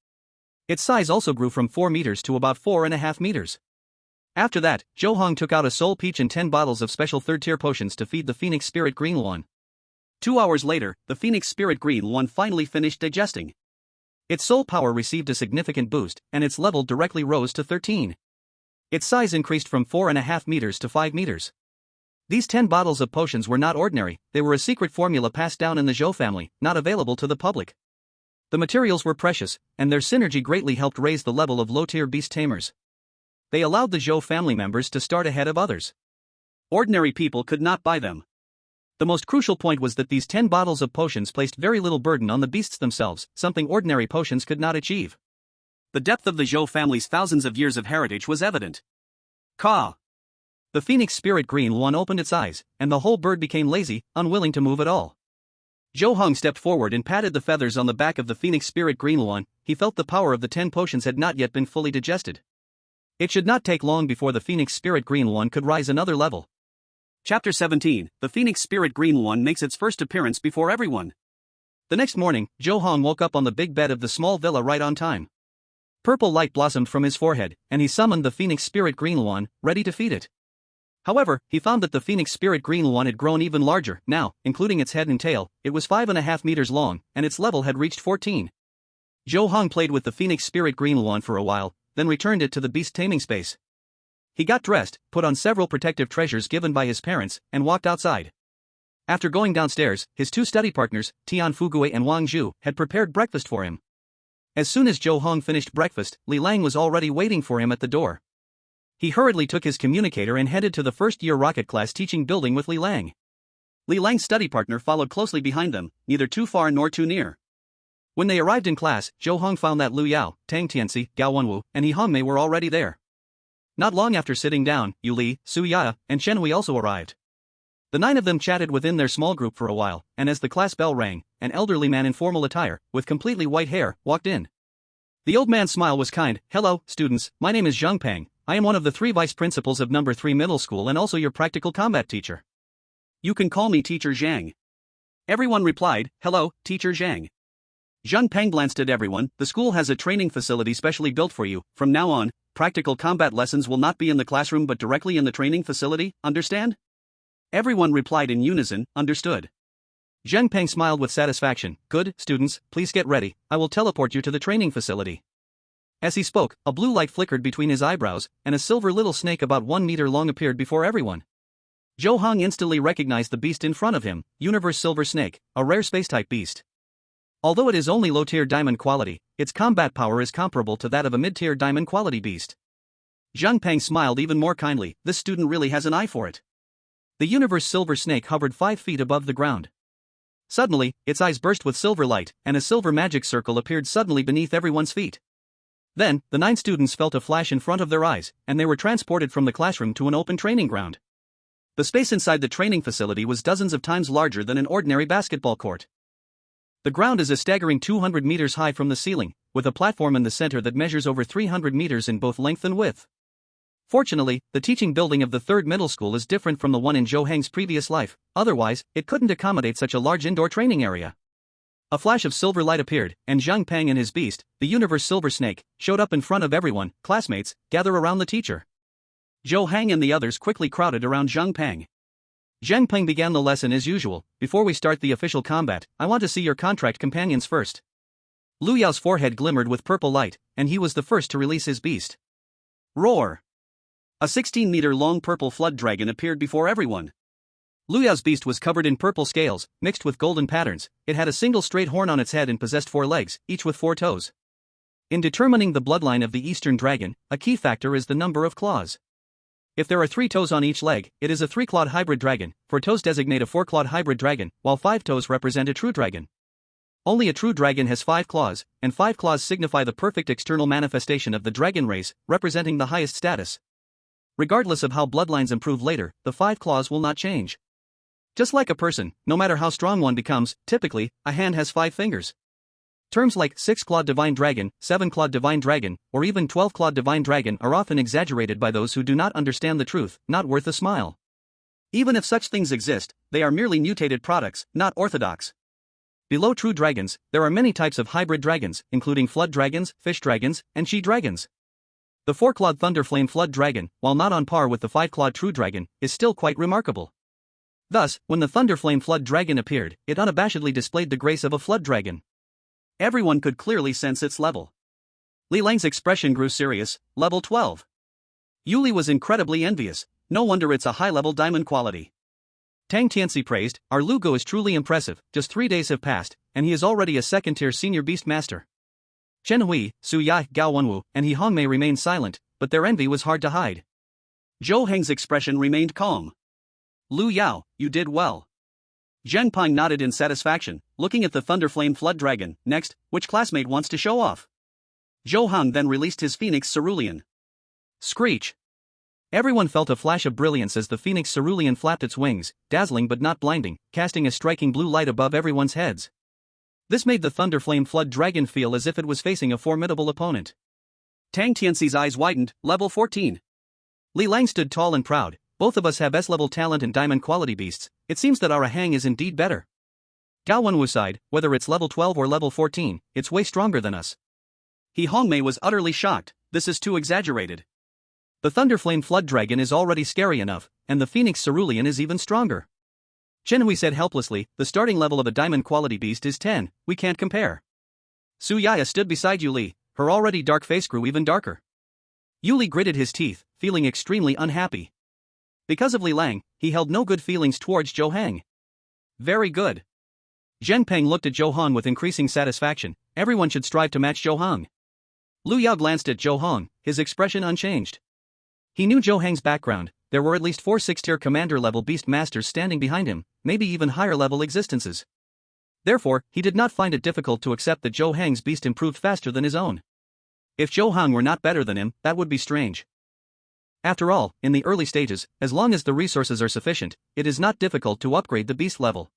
Its size also grew from 4 meters to about 4.5 meters. After that, Zhou Heng took out a soul peach and 10 bottles of special third-tier potions to feed the Phoenix Spirit Green Luan. 2 hours later, the Phoenix Spirit Green Luan finally finished digesting. Its soul power received a significant boost, and its level directly rose to 13. Its size increased from 4.5 meters to 5 meters. These 10 bottles of potions were not ordinary, they were a secret formula passed down in the Zhou family, not available to the public. The materials were precious, and their synergy greatly helped raise the level of low-tier beast tamers. They allowed the Zhou family members to start ahead of others. Ordinary people could not buy them. The most crucial point was that these 10 bottles of potions placed very little burden on the beasts themselves, something ordinary potions could not achieve. The depth of the Zhou family's thousands of years of heritage was evident. Caw! The Phoenix Spirit Green Luan opened its eyes, and the whole bird became lazy, unwilling to move at all. Zhou Heng stepped forward and patted the feathers on the back of the Phoenix Spirit Green Luan. He felt the power of the 10 potions had not yet been fully digested. It should not take long before the Phoenix Spirit Green Luan could rise another level. Chapter 17, The Phoenix Spirit Green Luan makes its first appearance before everyone. The next morning, Zhou Heng woke up on the big bed of the small villa right on time. Purple light blossomed from his forehead, and he summoned the Phoenix Spirit Green Luan, ready to feed it. However, he found that the Phoenix Spirit Green Luan had grown even larger. Now, including its head and tail, it was 5.5 meters long, and its level had reached 14. Zhou Heng played with the Phoenix Spirit Green Luan for a while, then returned it to the beast taming space. He got dressed, put on several protective treasures given by his parents, and walked outside. After going downstairs, his 2 study partners, Tian Fugue and Wang Zhu, had prepared breakfast for him. As soon as Zhou Heng finished breakfast, Li Lang was already waiting for him at the door. He hurriedly took his communicator and headed to the first-year rocket class teaching building with Li Lang. Li Lang's study partner followed closely behind them, neither too far nor too near. When they arrived in class, Zhou Heng found that Lu Yao, Tang Tianxi, Gao Wenwu, and He Hongmei were already there. Not long after sitting down, Yu Li, Su Ya, and Shen Hui also arrived. The 9 of them chatted within their small group for a while, and as the class bell rang, an elderly man in formal attire, with completely white hair, walked in. The old man's smile was kind. "Hello, students, my name is Zhang Peng. I am one of the 3 vice principals of number 3 middle school and also your practical combat teacher. You can call me Teacher Zhang." Everyone replied, "Hello, Teacher Zhang." Zhang Peng glanced at everyone. "The school has a training facility specially built for you. From now on, practical combat lessons will not be in the classroom but directly in the training facility, understand?" Everyone replied in unison, "Understood." Zhang Peng smiled with satisfaction. "Good, students, please get ready, I will teleport you to the training facility." As he spoke, a blue light flickered between his eyebrows, and a silver little snake about 1 meter long appeared before everyone. Zhou Heng instantly recognized the beast in front of him, Universe Silver Snake, a rare space-type beast. Although it is only low-tier diamond quality, its combat power is comparable to that of a mid-tier diamond quality beast. Zhang Peng smiled even more kindly. This student really has an eye for it. The Universe Silver Snake hovered 5 feet above the ground. Suddenly, its eyes burst with silver light, and a silver magic circle appeared suddenly beneath everyone's feet. Then, the 9 students felt a flash in front of their eyes, and they were transported from the classroom to an open training ground. The space inside the training facility was dozens of times larger than an ordinary basketball court. The ground is a staggering 200 meters high from the ceiling, with a platform in the center that measures over 300 meters in both length and width. Fortunately, the teaching building of the 3rd middle school is different from the one in Zhou Heng's previous life, otherwise, it couldn't accommodate such a large indoor training area. A flash of silver light appeared, and Zhang Peng and his beast, the Universe Silver Snake, showed up in front of everyone. "Classmates, gather around the teacher." Zhou Heng and the others quickly crowded around Zhang Peng. Zhang Peng began the lesson as usual. "Before we start the official combat, I want to see your contract companions first." Lu Yao's forehead glimmered with purple light, and he was the first to release his beast. Roar! A 16-meter-long purple flood dragon appeared before everyone. Lu Yao's beast was covered in purple scales, mixed with golden patterns. It had a single straight horn on its head and possessed 4 legs, each with 4 toes. In determining the bloodline of the Eastern dragon, a key factor is the number of claws. If there are 3 toes on each leg, it is a 3-clawed hybrid dragon. 4 toes designate a 4-clawed hybrid dragon, while 5 toes represent a true dragon. Only a true dragon has 5 claws, and 5 claws signify the perfect external manifestation of the dragon race, representing the highest status. Regardless of how bloodlines improve later, the 5 claws will not change. Just like a person, no matter how strong one becomes, typically, a hand has 5 fingers. Terms like 6-clawed divine dragon, 7-clawed divine dragon, or even 12-clawed divine dragon are often exaggerated by those who do not understand the truth, not worth a smile. Even if such things exist, they are merely mutated products, not orthodox. Below true dragons, there are many types of hybrid dragons, including flood dragons, fish dragons, and she dragons. The 4-clawed thunderflame flood dragon, while not on par with the 5-clawed true dragon, is still quite remarkable. Thus, when the thunderflame flood dragon appeared, it unabashedly displayed the grace of a flood dragon. Everyone could clearly sense its level. Li Lang's expression grew serious. Level 12. Yuli was incredibly envious. No wonder it's a high-level diamond quality. Tang Tianxi praised, "Our Lugo is truly impressive. Just 3 days have passed, and he is already a second-tier senior beast master." Chen Hui, Su Yai, Gao Wenwu, and He Hongmei remained silent, but their envy was hard to hide. Zhou Heng's expression remained calm. "Lu Yao, you did well." Zheng Peng nodded in satisfaction, looking at the Thunderflame Flood Dragon. "Next, which classmate wants to show off?" Zhou Heng then released his Phoenix Cerulean. Screech! Everyone felt a flash of brilliance as the Phoenix Cerulean flapped its wings, dazzling but not blinding, casting a striking blue light above everyone's heads. This made the Thunderflame Flood Dragon feel as if it was facing a formidable opponent. Tang Tianxi's eyes widened. Level 14. Li Lang stood tall and proud. "Both of us have S-level talent and diamond quality beasts. It seems that our Hang is indeed better." Gao Wenwu sighed, "Whether it's level 12 or level 14, it's way stronger than us." He Hongmei was utterly shocked. "This is too exaggerated. The Thunderflame Flood Dragon is already scary enough, and the Phoenix Cerulean is even stronger." Chen Hui said helplessly, "The starting level of a diamond quality beast is 10, we can't compare." Su Yaya stood beside Yuli, her already dark face grew even darker. Yuli gritted his teeth, feeling extremely unhappy. Because of Li Lang, he held no good feelings towards Zhou Heng. Very good. Zheng Peng looked at Zhou Heng with increasing satisfaction. Everyone should strive to match Zhou Heng. Lu Yao glanced at Zhou Heng, his expression unchanged. He knew Zhou Heng's background. There were at least 4 6-tier commander-level beast masters standing behind him, maybe even higher-level existences. Therefore, he did not find it difficult to accept that Zhou Heng's beast improved faster than his own. If Zhou Heng were not better than him, that would be strange. After all, in the early stages, as long as the resources are sufficient, it is not difficult to upgrade the beast level.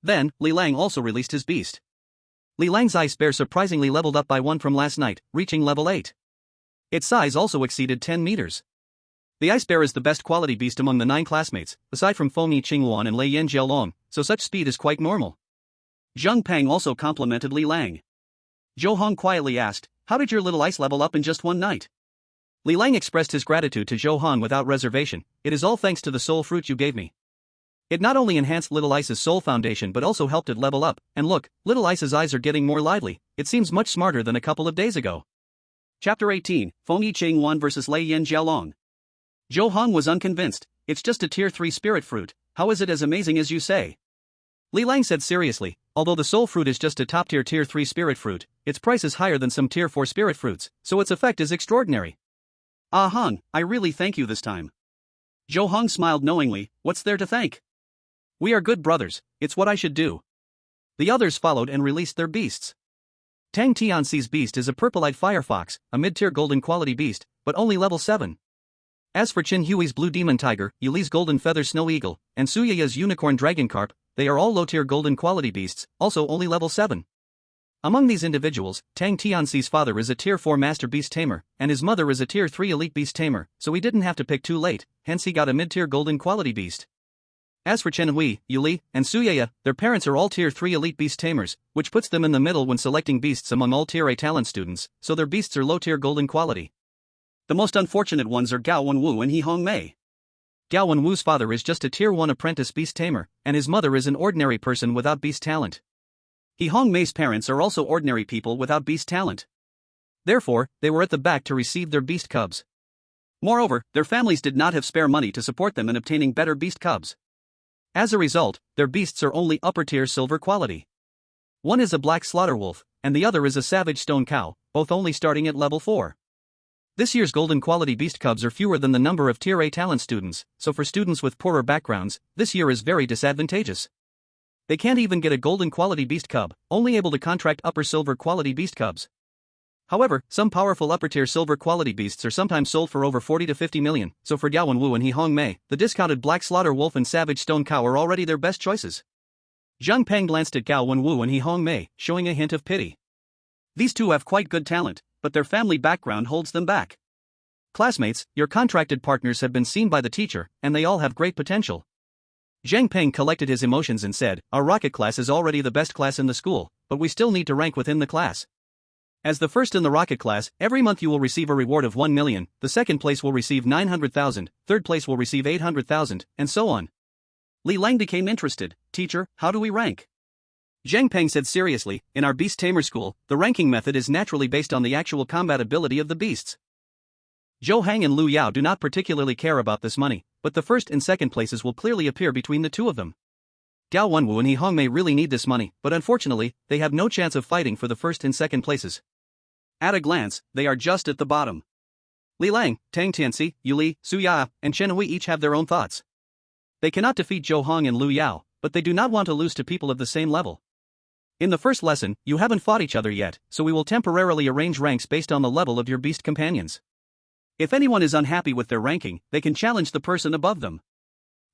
Then, Li Lang also released his beast. Li Lang's ice bear surprisingly leveled up by 1 from last night, reaching level 8. Its size also exceeded 10 meters. The ice bear is the best quality beast among the 9 classmates, aside from Fengyi Luan and Lei Yan Jiaolong, so such speed is quite normal. Zheng Peng also complimented Li Lang. Zhou Heng quietly asked, "How did your little ice level up in just 1 night?" Li Lang expressed his gratitude to Zhou Heng without reservation. "It is all thanks to the soul fruit you gave me. It not only enhanced Little Ice's soul foundation but also helped it level up, and look, Little Ice's eyes are getting more lively, it seems much smarter than a couple of days ago." Chapter 18, Fengyi Luan vs Lei Yan Jiaolong. Zhou Heng was unconvinced. "It's just a tier 3 spirit fruit, how is it as amazing as you say?" Li Lang said seriously, "Although the soul fruit is just a top-tier tier 3 spirit fruit, its price is higher than some tier 4 spirit fruits, so its effect is extraordinary." "Ah Heng, I really thank you this time." Zhou Heng smiled knowingly. "What's there to thank? We are good brothers, it's what I should do." The others followed and released their beasts. Tang Tianxi's beast is a purple-eyed firefox, a mid-tier golden quality beast, but only level 7. As for Chen Hui's blue demon tiger, Yuli's golden feather snow eagle, and Suyaya's unicorn dragon carp, they are all low-tier golden quality beasts, also only level 7. Among these individuals, Tang Tianxi's father is a tier 4 master beast tamer, and his mother is a tier 3 elite beast tamer, so he didn't have to pick too late, hence he got a mid-tier golden quality beast. As for Chen Hui, Yuli, and Suyaya, their parents are all tier 3 elite beast tamers, which puts them in the middle when selecting beasts among all tier A talent students, so their beasts are low-tier golden quality. The most unfortunate ones are Gao Wenwu and He Hongmei. Gao Wenwu's father is just a tier 1 apprentice beast tamer, and his mother is an ordinary person without beast talent. He Hongmei's parents are also ordinary people without beast talent. Therefore, they were at the back to receive their beast cubs. Moreover, their families did not have spare money to support them in obtaining better beast cubs. As a result, their beasts are only upper-tier silver quality. One is a black slaughter wolf, and the other is a savage stone cow, both only starting at level 4. This year's golden quality beast cubs are fewer than the number of tier A talent students, so for students with poorer backgrounds, this year is very disadvantageous. They can't even get a golden quality beast cub, only able to contract upper silver quality beast cubs. However, some powerful upper-tier silver quality beasts are sometimes sold for over 40 to 50 million, so for Gao Wenwu and He Hong Mei, the discounted Black Slaughter Wolf and Savage Stone Cow are already their best choices. Zhang Peng glanced at Gao Wenwu and He Hong Mei, showing a hint of pity. These two have quite good talent, but their family background holds them back. Classmates, your contracted partners have been seen by the teacher, and they all have great potential. Zhang Peng collected his emotions and said, our rocket class is already the best class in the school, but we still need to rank within the class. As the first in the rocket class, every month you will receive a reward of 1 million, the second place will receive 900,000, third place will receive 800,000, and so on. Li Lang became interested. Teacher, how do we rank? Zhang Peng said seriously, in our beast tamer school, the ranking method is naturally based on the actual combat ability of the beasts. Zhou Heng and Lu Yao do not particularly care about this money, but the first and second places will clearly appear between the two of them. Gao Wenwu and He Hong Mei really need this money, but unfortunately, they have no chance of fighting for the first and second places. At a glance, they are just at the bottom. Li Lang, Tang Tianxi, Yu Li, Su Ya, and Chen Hui each have their own thoughts. They cannot defeat Zhou Heng and Lu Yao, but they do not want to lose to people of the same level. In the first lesson, you haven't fought each other yet, so we will temporarily arrange ranks based on the level of your beast companions. If anyone is unhappy with their ranking, they can challenge the person above them.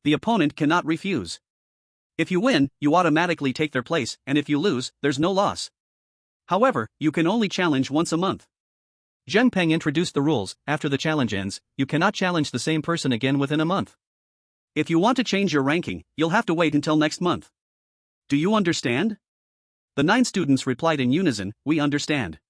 The opponent cannot refuse. If you win, you automatically take their place, and if you lose, there's no loss. However, you can only challenge once a month. Zhang Peng introduced the rules. After the challenge ends, you cannot challenge the same person again within a month. If you want to change your ranking, you'll have to wait until next month. Do you understand? The 9 students replied in unison, we understand.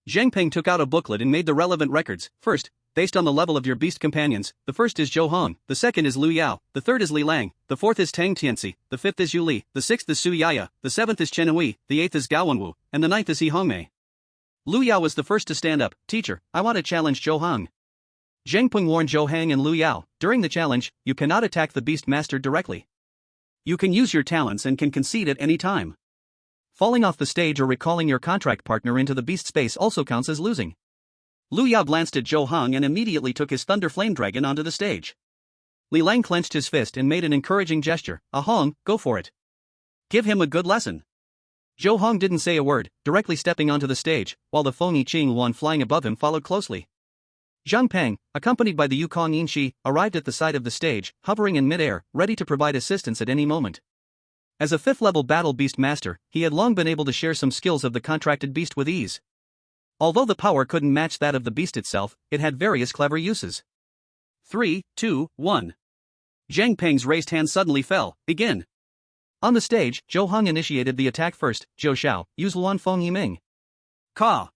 Zhang Peng took out a booklet and made the relevant records. First, based on the level of your beast companions, the first is Zhou Heng, the second is Lu Yao, the third is Li Lang, the fourth is Tang Tianxi, the fifth is Yu Li, the sixth is Su Yaya, the seventh is Chen Hui, the eighth is Gao Wenwu, and the ninth is He Hong Mei. Lu Yao was the first to stand up. Teacher, I want to challenge Zhou Heng. Zhang Peng warned Zhou Heng and Lu Yao, during the challenge, you cannot attack the beast master directly. You can use your talents and can concede at any time. Falling off the stage or recalling your contract partner into the beast space also counts as losing. Lu Yao glanced at Zhou Heng and immediately took his Thunder Flame Dragon onto the stage. Li Lang clenched his fist and made an encouraging gesture. Hong, go for it. Give him a good lesson. Zhou Heng didn't say a word, directly stepping onto the stage, while the Fengyi Azure Luan flying above him followed closely. Zhang Peng, accompanied by the Yukong Yinshi, arrived at the side of the stage, hovering in midair, ready to provide assistance at any moment. As a 5th-level battle beast master, he had long been able to share some skills of the contracted beast with ease. Although the power couldn't match that of the beast itself, it had various clever uses. 3, 2, 1. Zhang Peng's raised hand suddenly fell. Begin. On the stage, Zhou Heng initiated the attack first. Zhou Xiao, use Luan Feng Yiming. Ka!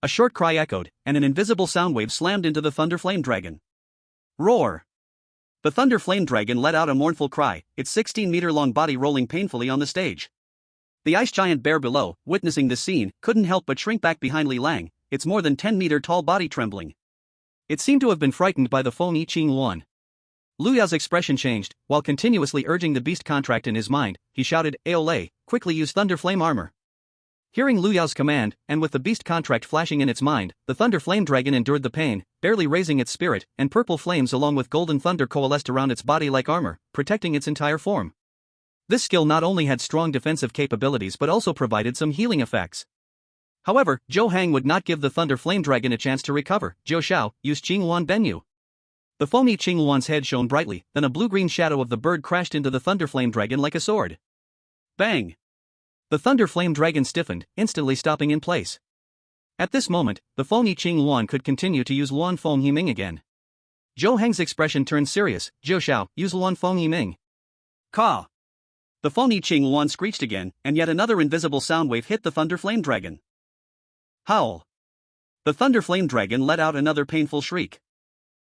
A short cry echoed, and an invisible sound wave slammed into the Thunder Flame Dragon. Roar! The Thunder Flame Dragon let out a mournful cry, its 16-meter-long body rolling painfully on the stage. The ice giant bear below, witnessing this scene, couldn't help but shrink back behind Li Lang, its more than 10-meter-tall body trembling. It seemed to have been frightened by the Fengyi Azure Luan. Lu Yao's expression changed. While continuously urging the beast contract in his mind, he shouted, Aole, quickly use Thunder Flame Armor. Hearing Lu Yao's command, and with the beast contract flashing in its mind, the Thunder Flame Dragon endured the pain, barely raising its spirit, and purple flames along with golden thunder coalesced around its body like armor, protecting its entire form. This skill not only had strong defensive capabilities but also provided some healing effects. However, Zhou Heng would not give the Thunder Flame Dragon a chance to recover. Zhou Xiao, use Qingluan Benyu. The Fengyi Azure Luan's head shone brightly, then a blue-green shadow of the bird crashed into the Thunder Flame Dragon like a sword. Bang! The Thunder Flame Dragon stiffened, instantly stopping in place. At this moment, the Fengyi Azure Luan could continue to use Luan Feng Yiming again. Zhou Heng's expression turned serious. Zhou Xiao, use Luan Feng Yiming. Ka! The Fengyi Azure Luan screeched again, and yet another invisible sound wave hit the Thunder Flame Dragon. Howl! The Thunder Flame Dragon let out another painful shriek.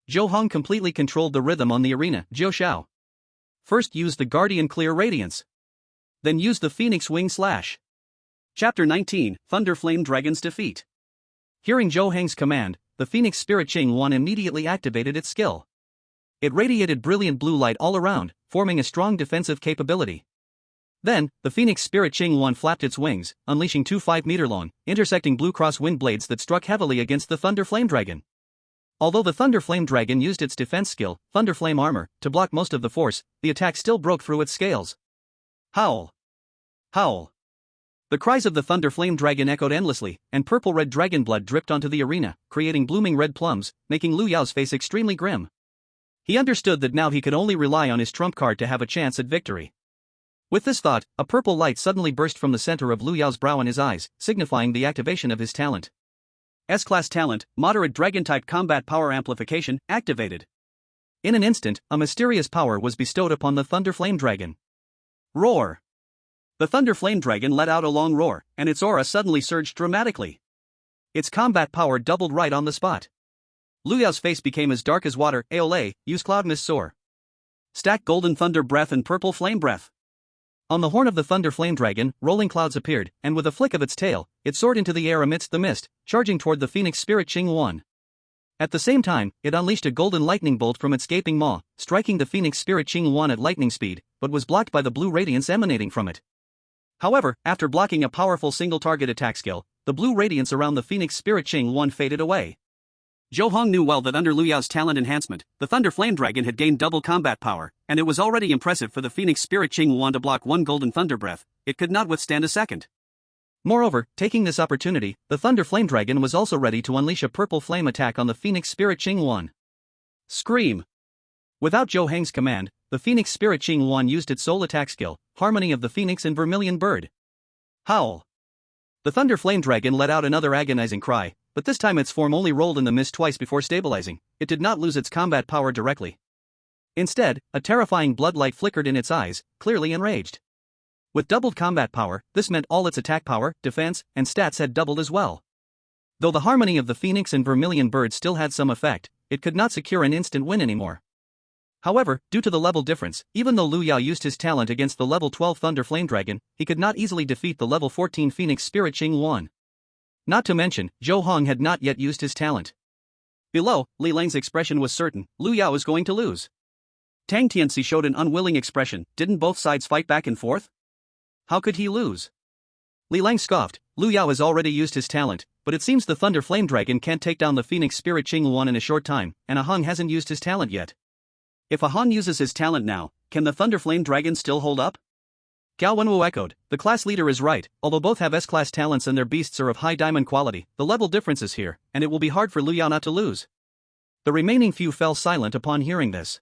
Zhou Heng completely controlled the rhythm on the arena. Zhou Xiao. First use the Guardian Clear Radiance. Then use the Phoenix Wing Slash. Chapter 19, Thunder Flame Dragon's Defeat. Hearing Zhou Heng's command, the Phoenix Spirit Qing Luan immediately activated its skill. It radiated brilliant blue light all around, forming a strong defensive capability. Then, the Phoenix Spirit Qing Luan flapped its wings, unleashing 2 5-meter-long, intersecting blue cross wind blades that struck heavily against the Thunder Flame Dragon. Although the Thunder Flame Dragon used its defense skill, Thunder Flame Armor, to block most of the force, the attack still broke through its scales. Howl! Howl! The cries of the Thunder Flame Dragon echoed endlessly, and purple-red dragon blood dripped onto the arena, creating blooming red plums, making Lu Yao's face extremely grim. He understood that now he could only rely on his trump card to have a chance at victory. With this thought, a purple light suddenly burst from the center of Lu Yao's brow and his eyes, signifying the activation of his talent. S-Class Talent, Moderate Dragon-Type Combat Power Amplification, activated. In an instant, a mysterious power was bestowed upon the Thunder Flame Dragon. Roar! The Thunder Flame Dragon let out a long roar, and its aura suddenly surged dramatically. Its combat power doubled right on the spot. Lu Yao's face became as dark as water. Aole, use Cloud Mist Soar. Stack Golden Thunder Breath and Purple Flame Breath. On the horn of the Thunder Flame Dragon, rolling clouds appeared, and with a flick of its tail, it soared into the air amidst the mist, charging toward the Phoenix Spirit Qing-1. At the same time, it unleashed a golden lightning bolt from its gaping maw, striking the Phoenix Spirit Qing-1 at lightning speed, but was blocked by the blue radiance emanating from it. However, after blocking a powerful single-target attack skill, the blue radiance around the Phoenix Spirit Qing-1 faded away. Zhou Heng knew well that under Lu Yao's talent enhancement, the Thunder Flame Dragon had gained double combat power, and it was already impressive for the Phoenix Spirit Qing-1 to block one Golden Thunder Breath. It could not withstand a second. Moreover, taking this opportunity, the Thunder Flame Dragon was also ready to unleash a purple flame attack on the Phoenix Spirit Qing-1. Scream! Without Zhou Heng's command, the Phoenix Spirit Qing-1 used its sole attack skill, Harmony of the Phoenix and Vermilion Bird. Howl! The Thunder Flame Dragon let out another agonizing cry, but this time its form only rolled in the mist twice before stabilizing. It did not lose its combat power directly. Instead, a terrifying bloodlight flickered in its eyes, clearly enraged. With doubled combat power, this meant all its attack power, defense, and stats had doubled as well. Though the Harmony of the Phoenix and Vermilion Bird still had some effect, it could not secure an instant win anymore. However, due to the level difference, even though Lu Yao used his talent against the level 12 Thunder Flame Dragon, he could not easily defeat the level 14 Phoenix Spirit Qing-1. Not to mention, Zhou Heng had not yet used his talent. Below, Li Lang's expression was certain. Lu Yao is going to lose. Tang Tianxi showed an unwilling expression. Didn't both sides fight back and forth? How could he lose? Li Lang scoffed. Lu Yao has already used his talent, but it seems the Thunder Flame Dragon can't take down the Phoenix Spirit Qing-1 in a short time, and a Heng hasn't used his talent yet. If a Han uses his talent now, can the Thunder Flame Dragon still hold up? Gao Wenwu echoed, the class leader is right, although both have S-class talents and their beasts are of high diamond quality, the level difference is here, and it will be hard for Lu Yao not to lose. The remaining few fell silent upon hearing this.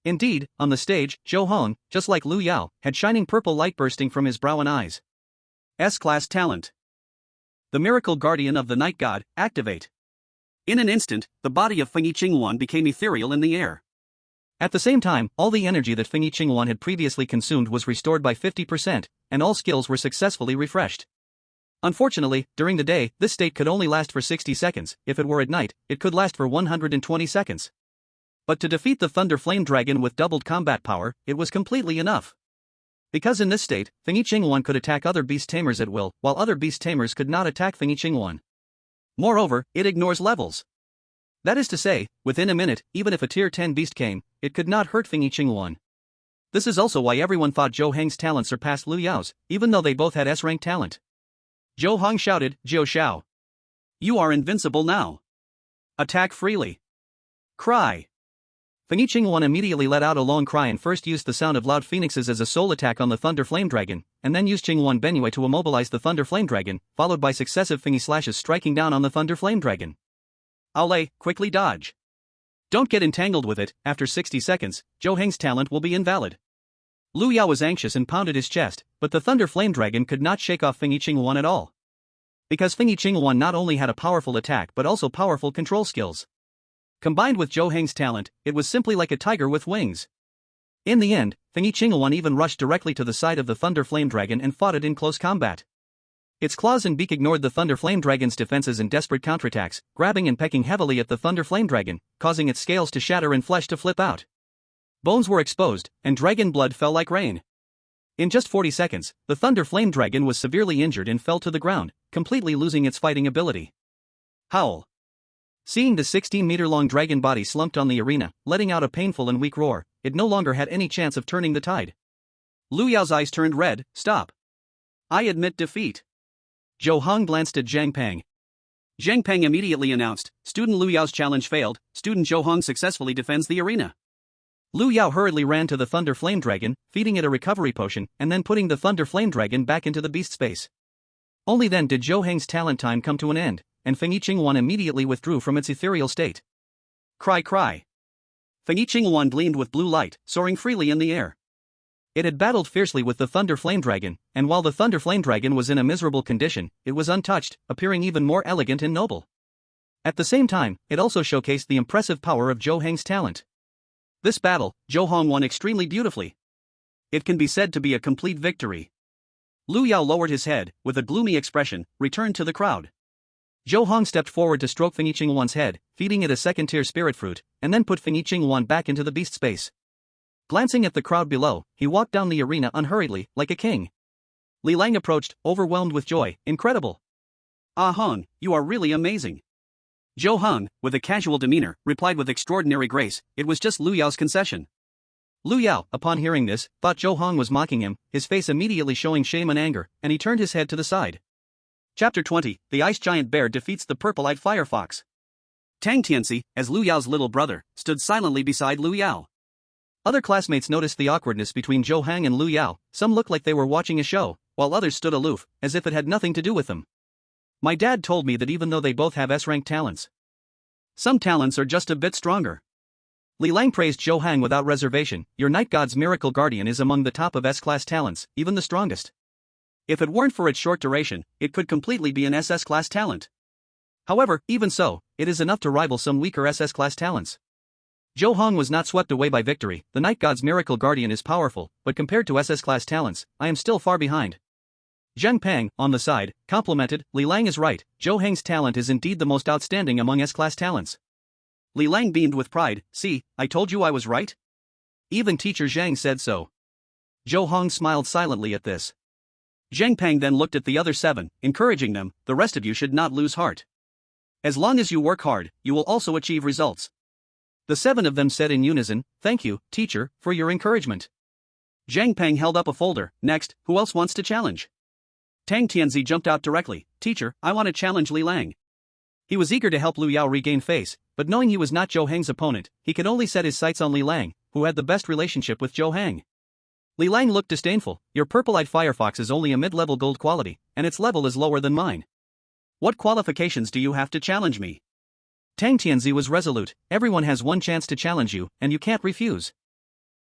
Indeed, on the stage, Zhou Heng, just like Lu Yao, had shining purple light bursting from his brow and eyes. S-class talent. The Miracle Guardian of the Night God, activate. In an instant, the body of Fengyi Qing-1 became ethereal in the air. At the same time, all the energy that Fengyi Qing-1 had previously consumed was restored by 50%, and all skills were successfully refreshed. Unfortunately, during the day, this state could only last for 60 seconds, if it were at night, it could last for 120 seconds. But to defeat the Thunder Flame Dragon with doubled combat power, it was completely enough. Because in this state, Fengyi Qing-1 could attack other beast tamers at will, while other beast tamers could not attack Fengyi Qing-1. Moreover, it ignores levels. That is to say, within a minute, even if a tier 10 beast came, it could not hurt Fengyi Qing-1. This is also why everyone thought Zhou Heng's talent surpassed Lu Yao's, even though they both had S-rank talent. Zhou Heng shouted, Jiao Xiao. You are invincible now. Attack freely. Cry. Fengyi Qing-1 immediately let out a long cry and first used the sound of loud phoenixes as a sole attack on the Thunder Flame Dragon, and then used Qing-1 Benyue to immobilize the Thunder Flame Dragon, followed by successive Fengyi slashes striking down on the Thunder Flame Dragon. Aole, quickly dodge. Don't get entangled with it. After 60 seconds, Zhou Heng's talent will be invalid. Lu Yao was anxious and pounded his chest, but the Thunder Flame Dragon could not shake off Fengyi Qing-1 at all. Because Fengyi Qing-1 not only had a powerful attack but also powerful control skills. Combined with Zhou Heng's talent, it was simply like a tiger with wings. In the end, Fengyi Qing-1 even rushed directly to the side of the Thunder Flame Dragon and fought it in close combat. Its claws and beak ignored the Thunder Flame Dragon's defenses in desperate counterattacks, grabbing and pecking heavily at the Thunder Flame Dragon, causing its scales to shatter and flesh to flip out. Bones were exposed, and dragon blood fell like rain. In just 40 seconds, the Thunder Flame Dragon was severely injured and fell to the ground, completely losing its fighting ability. Howl. Seeing the 16-meter-long dragon body slumped on the arena, letting out a painful and weak roar, it no longer had any chance of turning the tide. Lu Yao's eyes turned red. Stop. I admit defeat. Zhou Heng glanced at Zhang Peng. Zhang Peng immediately announced, Student Lu Yao's challenge failed, Student Zhou Heng successfully defends the arena. Lu Yao hurriedly ran to the Thunder Flame Dragon, feeding it a recovery potion, and then putting the Thunder Flame Dragon back into the beast space. Only then did Zhou Heng's talent time come to an end, and Fengyi Luan immediately withdrew from its ethereal state. Cry cry. Fengyi Luan gleamed with blue light, soaring freely in the air. It had battled fiercely with the Thunder Flame Dragon, and while the Thunder Flame Dragon was in a miserable condition, it was untouched, appearing even more elegant and noble. At the same time, it also showcased the impressive power of Zhou Heng's talent. This battle, Zhou Heng won extremely beautifully. It can be said to be a complete victory. Lu Yao lowered his head, with a gloomy expression, returned to the crowd. Zhou Heng stepped forward to stroke Fengyi Luan's head, feeding it a second-tier spirit fruit, and then put Fengyi Luan back into the beast space. Glancing at the crowd below, he walked down the arena unhurriedly, like a king. Li Lang approached, overwhelmed with joy. Incredible. Ah Heng, you are really amazing. Zhou Heng, with a casual demeanor, replied with extraordinary grace, it was just Lu Yao's concession. Lu Yao, upon hearing this, thought Zhou Heng was mocking him, his face immediately showing shame and anger, and he turned his head to the side. Chapter 20, The Ice Giant Bear Defeats the Purple-Eyed Firefox. Tang Tianzi, as Lu Yao's little brother, stood silently beside Lu Yao. Other classmates noticed the awkwardness between Zhou Heng and Lu Yao. Some looked like they were watching a show, while others stood aloof, as if it had nothing to do with them. My dad told me that even though they both have S-rank talents, some talents are just a bit stronger. Li Lang praised Zhou Heng without reservation. Your Night God's Miracle Guardian is among the top of S-class talents, even the strongest. If it weren't for its short duration, it could completely be an SS-class talent. However, even so, it is enough to rival some weaker SS-class talents. Zhou Heng was not swept away by victory. The Night God's Miracle Guardian is powerful, but compared to SS-class talents, I am still far behind. Zheng Pang, on the side, complimented, Li Lang is right, Zhou Heng's talent is indeed the most outstanding among S-class talents. Li Lang beamed with pride, see, I told you I was right? Even teacher Zhang said so. Zhou Heng smiled silently at this. Zheng Pang then looked at the other 7, encouraging them, the rest of you should not lose heart. As long as you work hard, you will also achieve results. The 7 of them said in unison, thank you, teacher, for your encouragement. Zheng Pang held up a folder. Next, who else wants to challenge? Tang Tianzi jumped out directly, teacher, I want to challenge Li Lang. He was eager to help Lu Yao regain face, but knowing he was not Zhou Heng's opponent, he could only set his sights on Li Lang, who had the best relationship with Zhou Heng. Li Lang looked disdainful, your purple-eyed firefox is only a mid-level gold quality, and its level is lower than mine. What qualifications do you have to challenge me? Tang Tianzi was resolute, everyone has one chance to challenge you, and you can't refuse.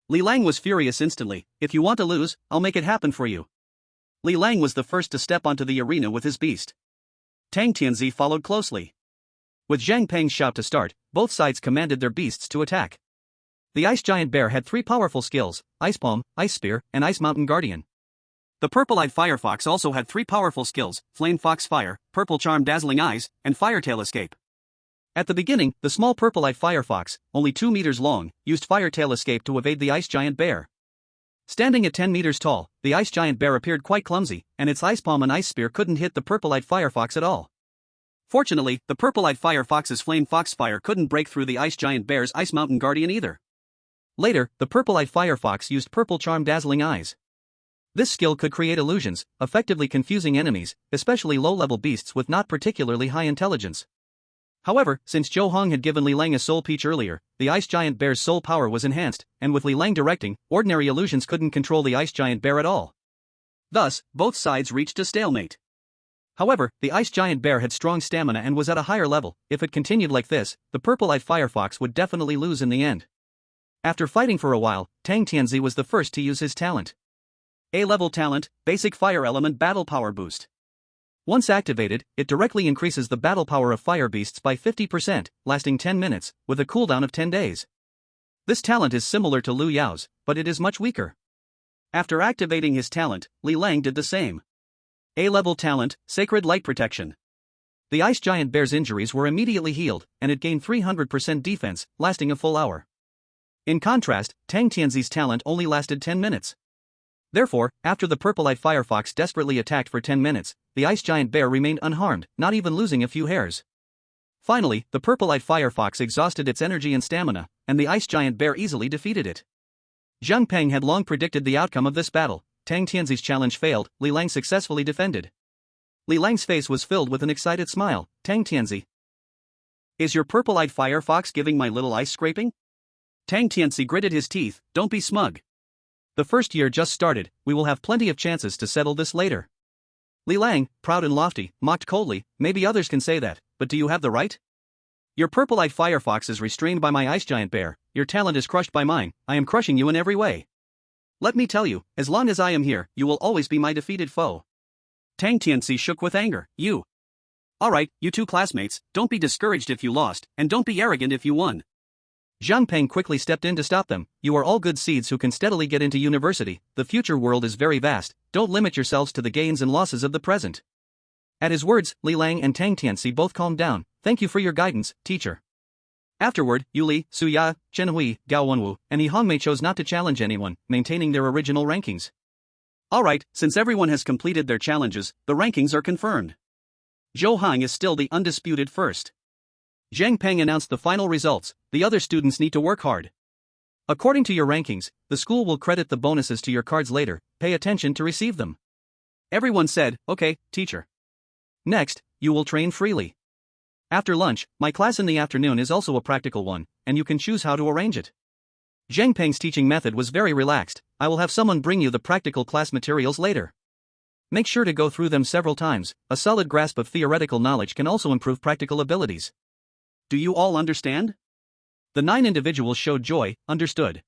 Li Lang was furious instantly, if you want to lose, I'll make it happen for you. Li Lang was the first to step onto the arena with his beast. Tang Tianzi followed closely. With Zhang Peng's shout to start, both sides commanded their beasts to attack. The Ice Giant Bear had 3 powerful skills, Ice Palm, Ice Spear, and Ice Mountain Guardian. The Purple-Eyed Firefox also had 3 powerful skills, Flame Fox Fire, Purple Charm Dazzling Eyes, and Firetail Escape. At the beginning, the small Purple-Eyed Firefox, only 2 meters long, used Firetail Escape to evade the Ice Giant Bear. Standing at 10 meters tall, the Ice Giant Bear appeared quite clumsy, and its Ice Palm and Ice Spear couldn't hit the Purple-Eyed Firefox at all. Fortunately, the Purple-Eyed Firefox's Flame Fox Fire couldn't break through the Ice Giant Bear's Ice Mountain Guardian either. Later, the Purple-Eyed Firefox used Purple Charm Dazzling Eyes. This skill could create illusions, effectively confusing enemies, especially low-level beasts with not particularly high intelligence. However, since Zhou Heng had given Li Lang a soul peach earlier, the Ice Giant Bear's soul power was enhanced, and with Li Lang directing, ordinary illusions couldn't control the Ice Giant Bear at all. Thus, both sides reached a stalemate. However, the Ice Giant Bear had strong stamina and was at a higher level. If it continued like this, the Purple-Eyed Firefox would definitely lose in the end. After fighting for a while, Tang Tianzi was the first to use his talent. A-level talent, Basic Fire Element Battle Power Boost. Once activated, it directly increases the battle power of fire beasts by 50%, lasting 10 minutes, with a cooldown of 10 days. This talent is similar to Lu Yao's, but it is much weaker. After activating his talent, Li Lang did the same. A-level talent, Sacred Light Protection. The Ice Giant Bear's injuries were immediately healed, and it gained 300% defense, lasting a full hour. In contrast, Tang Tianzi's talent only lasted 10 minutes. Therefore, after the Purple-Eyed Firefox desperately attacked for 10 minutes, the Ice Giant Bear remained unharmed, not even losing a few hairs. Finally, the Purple-Eyed Firefox exhausted its energy and stamina, and the Ice Giant Bear easily defeated it. Zheng Peng had long predicted the outcome of this battle. Tang Tianzi's challenge failed, Li Lang successfully defended. Li Lang's face was filled with an excited smile. Tang Tianzi, is your Purple-Eyed Firefox giving my little ice scraping? Tang Tianzi gritted his teeth, don't be smug. The first year just started, we will have plenty of chances to settle this later. Li Lang, proud and lofty, mocked coldly, maybe others can say that, but do you have the right? Your purple-eyed firefox is restrained by my ice giant bear, your talent is crushed by mine, I am crushing you in every way. Let me tell you, as long as I am here, you will always be my defeated foe. Tang Tianxi shook with anger, you. Alright, you two classmates, don't be discouraged if you lost, and don't be arrogant if you won. Zhang Peng quickly stepped in to stop them, you are all good seeds who can steadily get into university, the future world is very vast, don't limit yourselves to the gains and losses of the present. At his words, Li Lang and Tang Tianxi both calmed down, thank you for your guidance, teacher. Afterward, Yu Li, Su Ya, Chen Hui, Gao Wenwu, and He Hongmei chose not to challenge anyone, maintaining their original rankings. Alright, since everyone has completed their challenges, the rankings are confirmed. Zhou Heng is still the undisputed first. Zhang Peng announced the final results, the other students need to work hard. According to your rankings, the school will credit the bonuses to your cards later, pay attention to receive them. Everyone said, okay, teacher. Next, you will train freely. After lunch, my class in the afternoon is also a practical one, and you can choose how to arrange it. Zhang Peng's teaching method was very relaxed, I will have someone bring you the practical class materials later. Make sure to go through them several times, a solid grasp of theoretical knowledge can also improve practical abilities. Do you all understand? The 9 individuals showed joy, understood.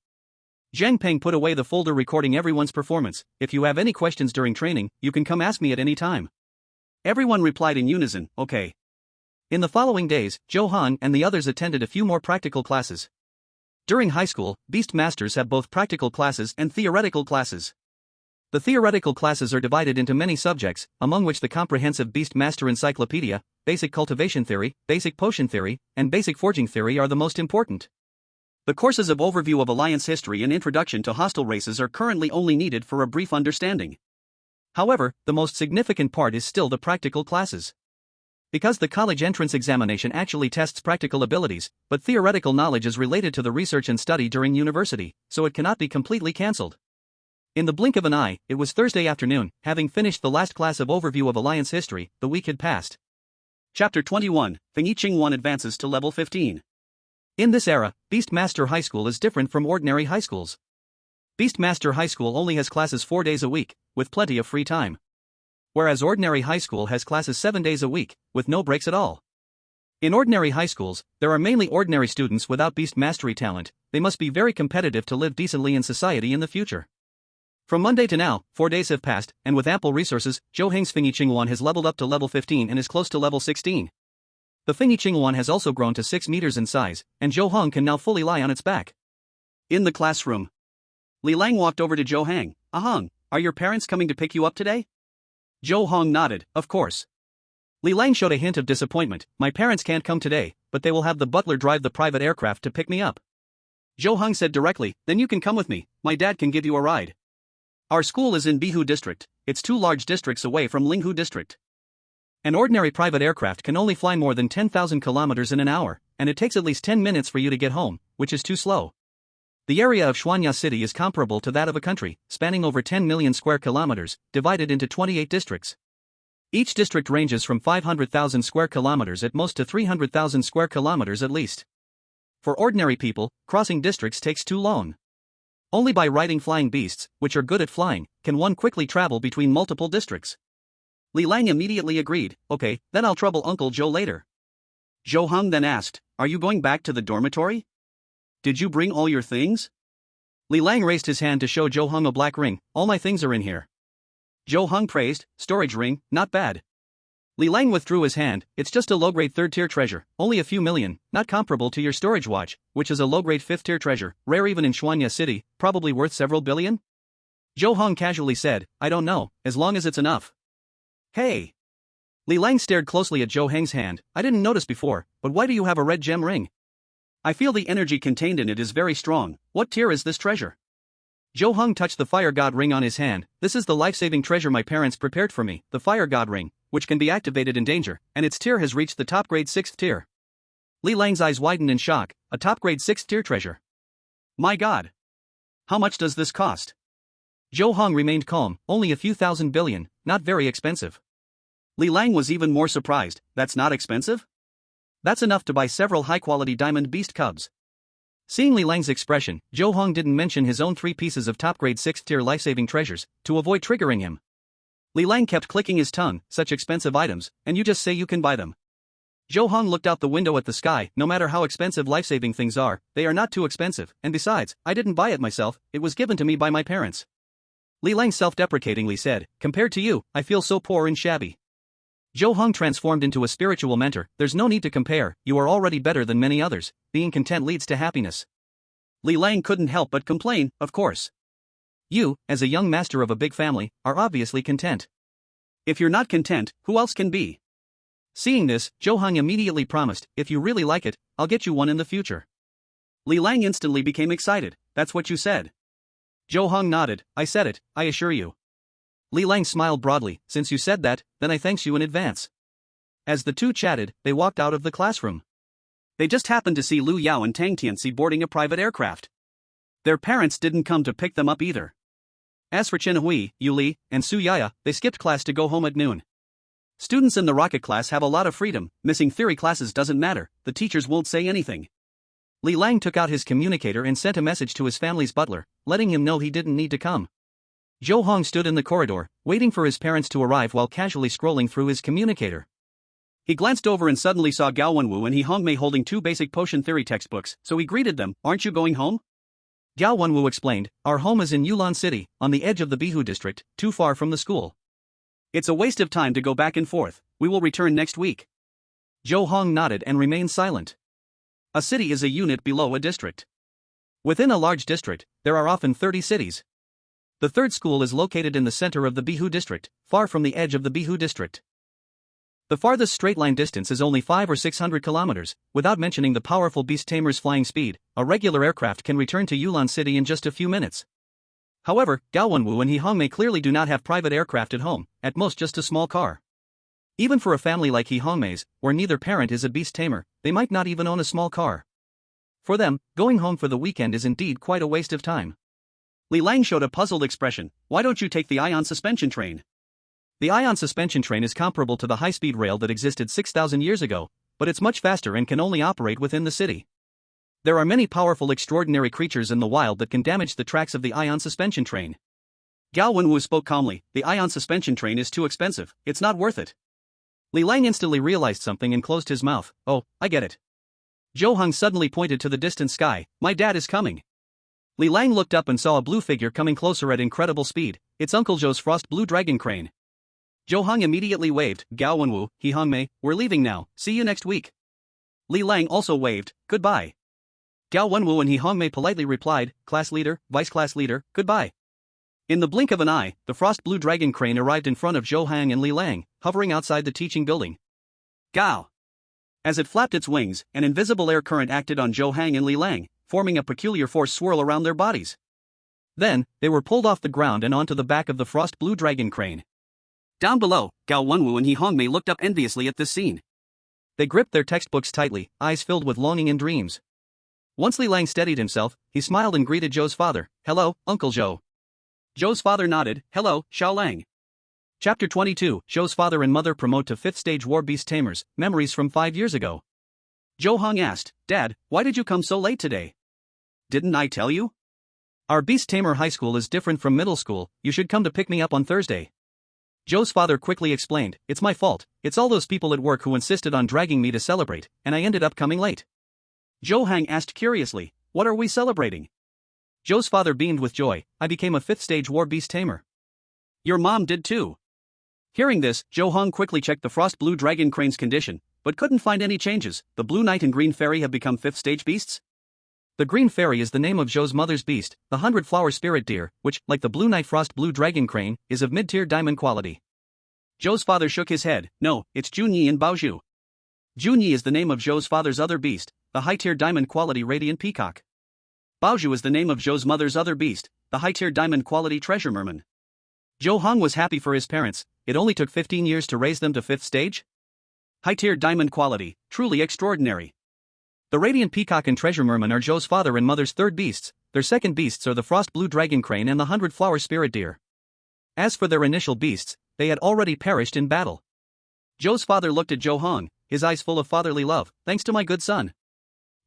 Zhang Peng put away the folder recording everyone's performance, if you have any questions during training, you can come ask me at any time. Everyone replied in unison, okay. In the following days, Zhou Heng and the others attended a few more practical classes. During high school, Beast Masters have both practical classes and theoretical classes. The theoretical classes are divided into many subjects, among which the comprehensive Beast Master Encyclopedia, Basic Cultivation Theory, Basic Potion Theory, and Basic Forging Theory are the most important. The courses of Overview of Alliance History and Introduction to Hostile Races are currently only needed for a brief understanding. However, the most significant part is still the practical classes. Because the college entrance examination actually tests practical abilities, but theoretical knowledge is related to the research and study during university, so it cannot be completely cancelled. In the blink of an eye, it was Thursday afternoon, having finished the last class of Overview of Alliance History, the week had passed. Chapter 21, Fengyi Qingwan advances to level 15. In this era, Beastmaster High School is different from ordinary high schools. Beastmaster High School only has classes 4 days a week, with plenty of free time. Whereas ordinary high school has classes 7 days a week, with no breaks at all. In ordinary high schools, there are mainly ordinary students without beast mastery talent, they must be very competitive to live decently in society in the future. From Monday to now, 4 days have passed, and with ample resources, Zhou Heng's Fengyi Qingwan has leveled up to level 15 and is close to level 16. The Fengyi Qingwan has also grown to 6 meters in size, and Zhou Heng can now fully lie on its back. In the classroom, Li Lang walked over to Zhou Heng. Heng, are your parents coming to pick you up today? Zhou Heng nodded, of course. Li Lang showed a hint of disappointment, my parents can't come today, but they will have the butler drive the private aircraft to pick me up. Zhou Heng said directly, then you can come with me, my dad can give you a ride. Our school is in Bihu district, it's 2 large districts away from Linghu district. An ordinary private aircraft can only fly more than 10,000 kilometers in an hour, and it takes at least 10 minutes for you to get home, which is too slow. The area of Xuanya City is comparable to that of a country, spanning over 10 million square kilometers, divided into 28 districts. Each district ranges from 500,000 square kilometers at most to 300,000 square kilometers at least. For ordinary people, crossing districts takes too long. Only by riding flying beasts, which are good at flying, can one quickly travel between multiple districts. Li Lang immediately agreed, okay, then I'll trouble Uncle Zhou later. Zhou Heng then asked, are you going back to the dormitory? Did you bring all your things? Li Lang raised his hand to show Zhou Heng a black ring, all my things are in here. Zhou Heng praised, storage ring, not bad. Li Lang withdrew his hand, it's just a low-grade 3rd-tier treasure, only a few million, not comparable to your storage watch, which is a low-grade 5th-tier treasure, rare even in Xuanya City, probably worth several billion? Zhou Heng casually said, I don't know, as long as it's enough. Hey! Li Lang stared closely at Zhou Heng's hand, I didn't notice before, but why do you have a red gem ring? I feel the energy contained in it is very strong, what tier is this treasure? Zhou Heng touched the fire god ring on his hand, this is the life-saving treasure my parents prepared for me, the fire god ring, which can be activated in danger, and its tier has reached the top grade 6th tier. Li Lang's eyes widened in shock, a top grade 6th tier treasure. My god! How much does this cost? Zhou Heng remained calm, only a few thousand billion, not very expensive. Li Lang was even more surprised, that's not expensive? That's enough to buy several high-quality diamond beast cubs. Seeing Li Lang's expression, Zhou Heng didn't mention his own 3 pieces of top grade 6th tier life-saving treasures, to avoid triggering him. Li Lang kept clicking his tongue, such expensive items, and you just say you can buy them. Zhou Heng looked out the window at the sky. No matter how expensive life-saving things are, they are not too expensive, and besides, I didn't buy it myself, it was given to me by my parents. Li Lang self-deprecatingly said, compared to you, I feel so poor and shabby. Zhou Heng transformed into a spiritual mentor. There's no need to compare, you are already better than many others, being content leads to happiness. Li Lang couldn't help but complain, of course. You, as a young master of a big family, are obviously content. If you're not content, who else can be? Seeing this, Zhou Heng immediately promised, if you really like it, I'll get you one in the future. Li Lang instantly became excited, that's what you said. Zhou Heng nodded, I said it, I assure you. Li Lang smiled broadly, since you said that, then I thanks you in advance. As the two chatted, they walked out of the classroom. They just happened to see Lu Yao and Tang Tianxi boarding a private aircraft. Their parents didn't come to pick them up either. As for Chen Hui, Yu Li, and Su Yaya, they skipped class to go home at noon. Students in the rocket class have a lot of freedom, missing theory classes doesn't matter, the teachers won't say anything. Li Lang took out his communicator and sent a message to his family's butler, letting him know he didn't need to come. Zhou Heng stood in the corridor, waiting for his parents to arrive while casually scrolling through his communicator. He glanced over and suddenly saw Gao Wenwu and He Hongmei holding two basic potion theory textbooks, so he greeted them, aren't you going home? Gao Wenwu explained, our home is in Yulan City, on the edge of the Bihu district, too far from the school. It's a waste of time to go back and forth, we will return next week. Zhou Heng nodded and remained silent. A city is a unit below a district. Within a large district, there are often 30 cities. The third school is located in the center of the Bihu district, far from the edge of the Bihu district. The farthest straight-line distance is only 500 or 600 kilometers, without mentioning the powerful beast tamer's flying speed, a regular aircraft can return to Yulan City in just a few minutes. However, Gao Wenwu and He Hongmei clearly do not have private aircraft at home, at most just a small car. Even for a family like He Hongmei's, where neither parent is a beast tamer, they might not even own a small car. For them, going home for the weekend is indeed quite a waste of time. Li Lang showed a puzzled expression, why don't you take the ion suspension train? The ion suspension train is comparable to the high-speed rail that existed 6,000 years ago, but it's much faster and can only operate within the city. There are many powerful extraordinary creatures in the wild that can damage the tracks of the ion suspension train. Gao Wenwu spoke calmly, the ion suspension train is too expensive, it's not worth it. Li Lang instantly realized something and closed his mouth, oh, I get it. Zhou Heng suddenly pointed to the distant sky, my dad is coming. Li Lang looked up and saw a blue figure coming closer at incredible speed, it's Uncle Zhou's frost blue dragon crane. Zhou Heng immediately waved, Gao Wenwu, He Hongmei, we're leaving now, see you next week. Li Lang also waved, goodbye. Gao Wenwu and He Hongmei politely replied, class leader, vice class leader, goodbye. In the blink of an eye, the frost blue dragon crane arrived in front of Zhou Heng and Li Lang, hovering outside the teaching building. Gao! As it flapped its wings, an invisible air current acted on Zhou Heng and Li Lang, forming a peculiar force swirl around their bodies. Then, they were pulled off the ground and onto the back of the frost blue dragon crane. Down below, Gao Wenwu and He Hongmei looked up enviously at this scene. They gripped their textbooks tightly, eyes filled with longing and dreams. Once Li Lang steadied himself, he smiled and greeted Zhou's father, hello, Uncle Zhou. Zhou's father nodded, hello, Xiao Lang. Chapter 22, Zhou's father and mother promote to 5th stage war beast tamers, memories from 5 years ago. Zhou Heng asked, Dad, why did you come so late today? Didn't I tell you? Our beast tamer high school is different from middle school, you should come to pick me up on Thursday. Zhou's father quickly explained, it's my fault, it's all those people at work who insisted on dragging me to celebrate, and I ended up coming late. Zhou Heng asked curiously, what are we celebrating? Zhou's father beamed with joy, I became a 5th stage war beast tamer. Your mom did too. Hearing this, Zhou Heng quickly checked the frost blue dragon crane's condition, but couldn't find any changes. The blue knight and green fairy have become 5th stage beasts? The green fairy is the name of Zhou's mother's beast, the 100-flower spirit deer, which, like the blue knight frost blue dragon crane, is of mid-tier diamond quality. Zhou's father shook his head, no, it's Junyi and Baozhu. Junyi is the name of Zhou's father's other beast, the high-tier diamond quality radiant peacock. Baozhu is the name of Zhou's mother's other beast, the high-tier diamond quality treasure merman. Zhou Heng was happy for his parents, it only took 15 years to raise them to 5th stage? High-tier diamond quality, truly extraordinary. The radiant peacock and treasure merman are Zhou's father and mother's third beasts, their second beasts are the frost blue dragon crane and the 100-flower spirit deer. As for their initial beasts, they had already perished in battle. Zhou's father looked at Zhou Heng, his eyes full of fatherly love, thanks to my good son.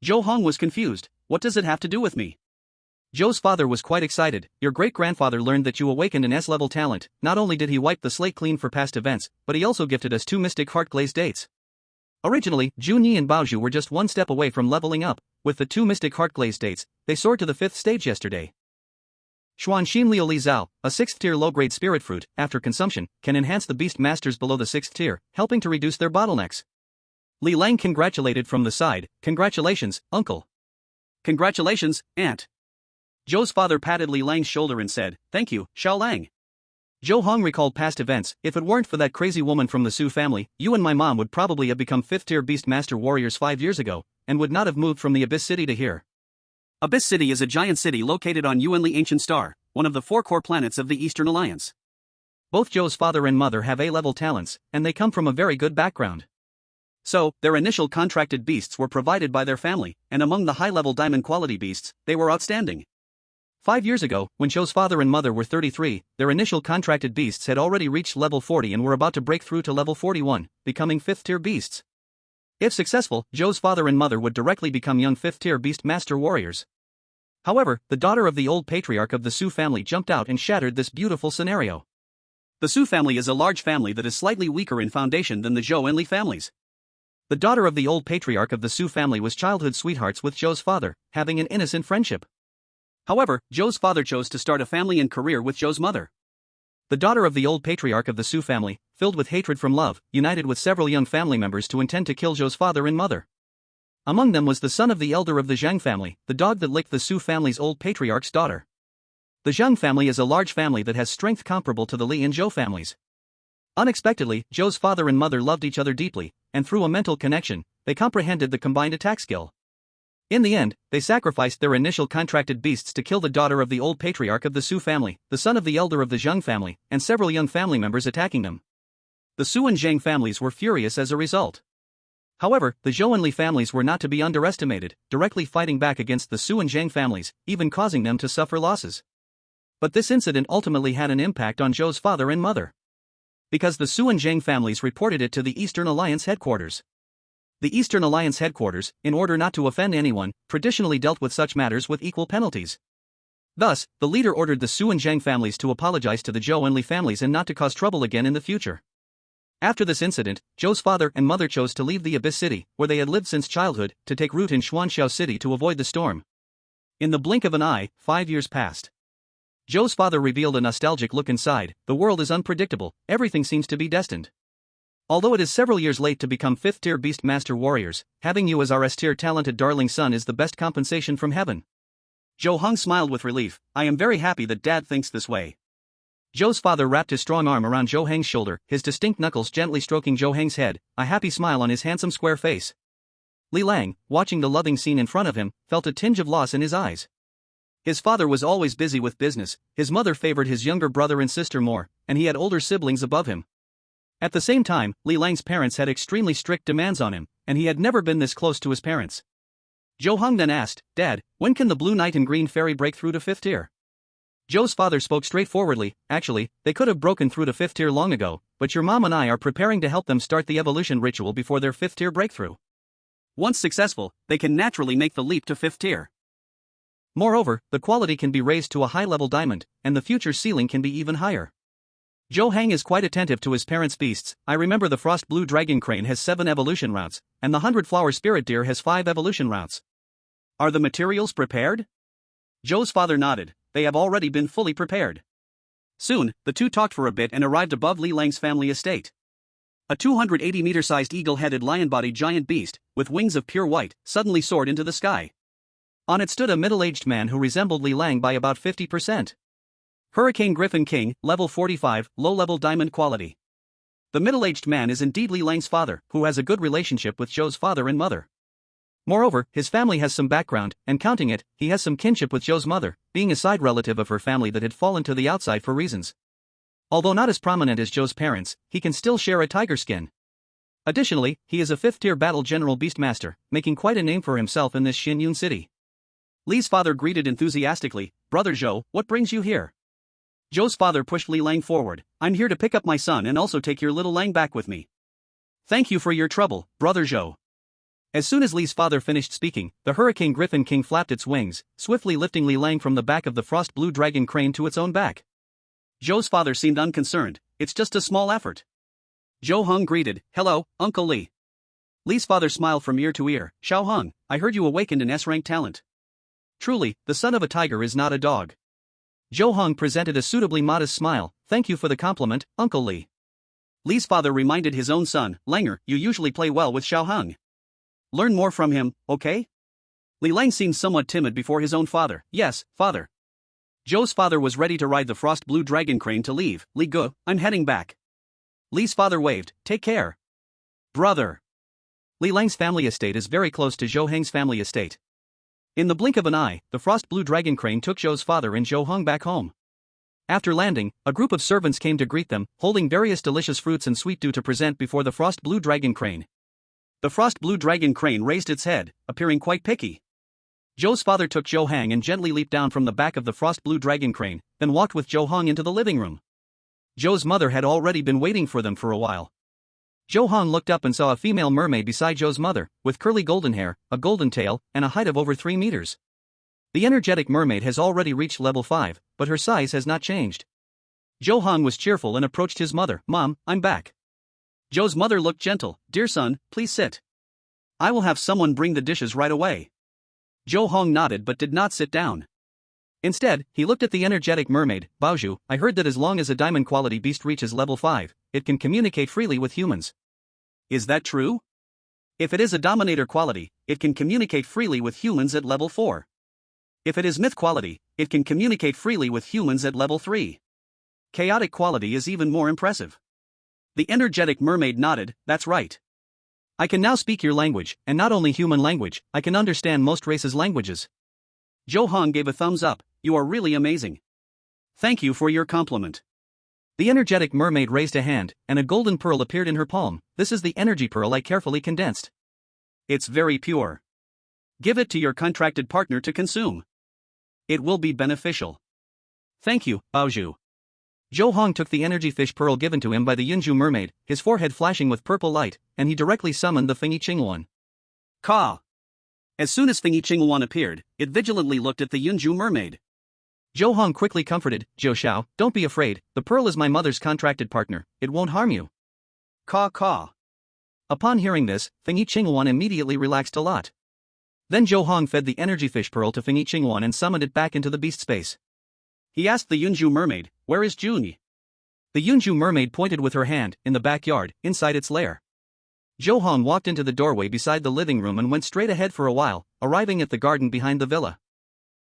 Zhou Heng was confused, what does it have to do with me? Zhou's father was quite excited. Your great-grandfather learned that you awakened an S-level talent. Not only did he wipe the slate clean for past events, but he also gifted us 2 mystic heart-glazed dates. Originally, Junyi and Baozhu were just one step away from leveling up. With the 2 mystic heart-glazed dates, they soared to the 5th stage yesterday. Xuanxin Liu Li Zhao, a 6th tier low-grade spirit fruit, after consumption, can enhance the beast masters below the 6th tier, helping to reduce their bottlenecks. Li Lang congratulated from the side. Congratulations, uncle. Congratulations, aunt. Zhou's father patted Li Lang's shoulder and said, Thank you, Xiao Lang. Zhou Heng recalled past events. If it weren't for that crazy woman from the Su family, you and my mom would probably have become 5th tier beast master warriors 5 years ago, and would not have moved from the Abyss City to here. Abyss City is a giant city located on Yuanli Ancient Star, one of the 4 core planets of the Eastern Alliance. Both Zhou's father and mother have A-level talents, and they come from a very good background. So, their initial contracted beasts were provided by their family, and among the high-level diamond quality beasts, they were outstanding. 5 years ago, when Zhou's father and mother were 33, their initial contracted beasts had already reached level 40 and were about to break through to level 41, becoming 5th tier beasts. If successful, Zhou's father and mother would directly become young 5th tier beast master warriors. However, the daughter of the old patriarch of the Su family jumped out and shattered this beautiful scenario. The Su family is a large family that is slightly weaker in foundation than the Zhou and Li families. The daughter of the old patriarch of the Su family was childhood sweethearts with Zhou's father, having an innocent friendship. However, Zhou's father chose to start a family and career with Zhou's mother. The daughter of the old patriarch of the Su family, filled with hatred from love, united with several young family members to intend to kill Zhou's father and mother. Among them was the son of the elder of the Zhang family, the dog that licked the Su family's old patriarch's daughter. The Zhang family is a large family that has strength comparable to the Li and Zhou families. Unexpectedly, Zhou's father and mother loved each other deeply, and through a mental connection, they comprehended the combined attack skill. In the end, they sacrificed their initial contracted beasts to kill the daughter of the old patriarch of the Su family, the son of the elder of the Zhang family, and several young family members attacking them. The Su and Zhang families were furious as a result. However, the Zhou and Li families were not to be underestimated, directly fighting back against the Su and Zhang families, even causing them to suffer losses. But this incident ultimately had an impact on Zhou's father and mother. Because the Su and Zhang families reported it to the Eastern Alliance headquarters. The Eastern Alliance headquarters, in order not to offend anyone, traditionally dealt with such matters with equal penalties. Thus, the leader ordered the Su and Zhang families to apologize to the Zhou and Li families and not to cause trouble again in the future. After this incident, Zhou's father and mother chose to leave the Abyss City, where they had lived since childhood, to take root in Xuanxiao City to avoid the storm. In the blink of an eye, 5 years passed. Zhou's father revealed a nostalgic look inside. The world is unpredictable, everything seems to be destined. Although it is several years late to become 5th tier beast master warriors, having you as our S-tier talented darling son is the best compensation from heaven. Zhou Heng smiled with relief. I am very happy that Dad thinks this way. Zhou's father wrapped his strong arm around Zhou Heng's shoulder, his distinct knuckles gently stroking Zhou Heng's head, a happy smile on his handsome square face. Li Lang, watching the loving scene in front of him, felt a tinge of loss in his eyes. His father was always busy with business, his mother favored his younger brother and sister more, and he had older siblings above him. At the same time, Li Lang's parents had extremely strict demands on him, and he had never been this close to his parents. Zhou Heng then asked, Dad, when can the Blue Knight and Green Fairy break through to 5th tier? Zhou's father spoke straightforwardly, actually, they could have broken through to 5th tier long ago, but your mom and I are preparing to help them start the evolution ritual before their 5th tier breakthrough. Once successful, they can naturally make the leap to 5th tier. Moreover, the quality can be raised to a high-level diamond, and the future ceiling can be even higher. Zhou Heng is quite attentive to his parents' beasts. I remember the Frost Blue Dragon Crane has 7 evolution routes, and the 100-flower Spirit Deer has 5 evolution routes. Are the materials prepared? Zhou's father nodded. They have already been fully prepared. Soon, the two talked for a bit and arrived above Li Lang's family estate. A 280-meter-sized eagle-headed lion-bodied giant beast, with wings of pure white, suddenly soared into the sky. On it stood a middle-aged man who resembled Li Lang by about 50%. Hurricane Griffin King, level 45, low-level diamond quality. The middle-aged man is indeed Li Lang's father, who has a good relationship with Zhou's father and mother. Moreover, his family has some background, and counting it, he has some kinship with Zhou's mother, being a side relative of her family that had fallen to the outside for reasons. Although not as prominent as Zhou's parents, he can still share a tiger skin. Additionally, he is a 5th-tier battle general beastmaster, making quite a name for himself in this Xinyun city. Li's father greeted enthusiastically, Brother Zhou, what brings you here? Zhou's father pushed Li Lang forward. I'm here to pick up my son and also take your little Lang back with me. Thank you for your trouble, Brother Zhou. As soon as Li's father finished speaking, the Hurricane Griffin King flapped its wings, swiftly lifting Li Lang from the back of the frost blue dragon crane to its own back. Zhou's father seemed unconcerned. It's just a small effort. Zhou Heng greeted, "Hello, Uncle Li." Li's father smiled from ear to ear. "Zhou Heng, I heard you awakened an S-rank talent. Truly, the son of a tiger is not a dog." Zhou Heng presented a suitably modest smile. "Thank you for the compliment, Uncle Li." Li's father reminded his own son, "Langer, you usually play well with Zhou Heng. Learn more from him, okay?" Li Lang seemed somewhat timid before his own father. "Yes, father." Zhou's father was ready to ride the frost blue dragon crane to leave. "Li Gu, I'm heading back." Li's father waved. "Take care, brother." Li Lang's family estate is very close to Zhou Heng's family estate. In the blink of an eye, the frost blue dragon crane took Zhou's father and Zhou Heng back home. After landing, a group of servants came to greet them, holding various delicious fruits and sweet dew to present before the frost blue dragon crane. The frost blue dragon crane raised its head, appearing quite picky. Zhou's father took Zhou Heng and gently leaped down from the back of the frost blue dragon crane, then walked with Zhou Heng into the living room. Zhou's mother had already been waiting for them for a while. Zhou Heng looked up and saw a female mermaid beside Zhou's mother, with curly golden hair, a golden tail, and a height of over 3 meters. The energetic mermaid has already reached level 5, but her size has not changed. Zhou Heng was cheerful and approached his mother. "Mom, I'm back." Zhou's mother looked gentle. "Dear son, please sit. I will have someone bring the dishes right away." Zhou Heng nodded but did not sit down. Instead, he looked at the energetic mermaid. "Baozhu, I heard that as long as a diamond quality beast reaches level 5, it can communicate freely with humans. Is that true? If it is a dominator quality, it can communicate freely with humans at level 4. If it is myth quality, it can communicate freely with humans at level 3. Chaotic quality is even more impressive." The energetic mermaid nodded. "That's right. I can now speak your language, and not only human language, I can understand most races' languages." Zhou Heng gave a thumbs up. "You are really amazing. Thank you for your compliment." The energetic mermaid raised a hand, and a golden pearl appeared in her palm. "This is the energy pearl I carefully condensed. It's very pure. Give it to your contracted partner to consume. It will be beneficial." "Thank you, Baozhu." Zhou Heng took the energy fish pearl given to him by the Yunju mermaid, his forehead flashing with purple light, and he directly summoned the Fengyi Luan. Ka! As soon as Fengyi Luan appeared, it vigilantly looked at the Yunju mermaid. Zhou Heng quickly comforted, "Zhou Xiao, don't be afraid, the pearl is my mother's contracted partner, it won't harm you." Ka. Upon hearing this, Fengyi Luan immediately relaxed a lot. Then Zhou Heng fed the energy fish pearl to Fengyi Luan and summoned it back into the beast space. He asked the Yunju mermaid, "Where is Junyi?" The Yunju mermaid pointed with her hand, in the backyard, inside its lair. Zhou Heng walked into the doorway beside the living room and went straight ahead for a while, arriving at the garden behind the villa.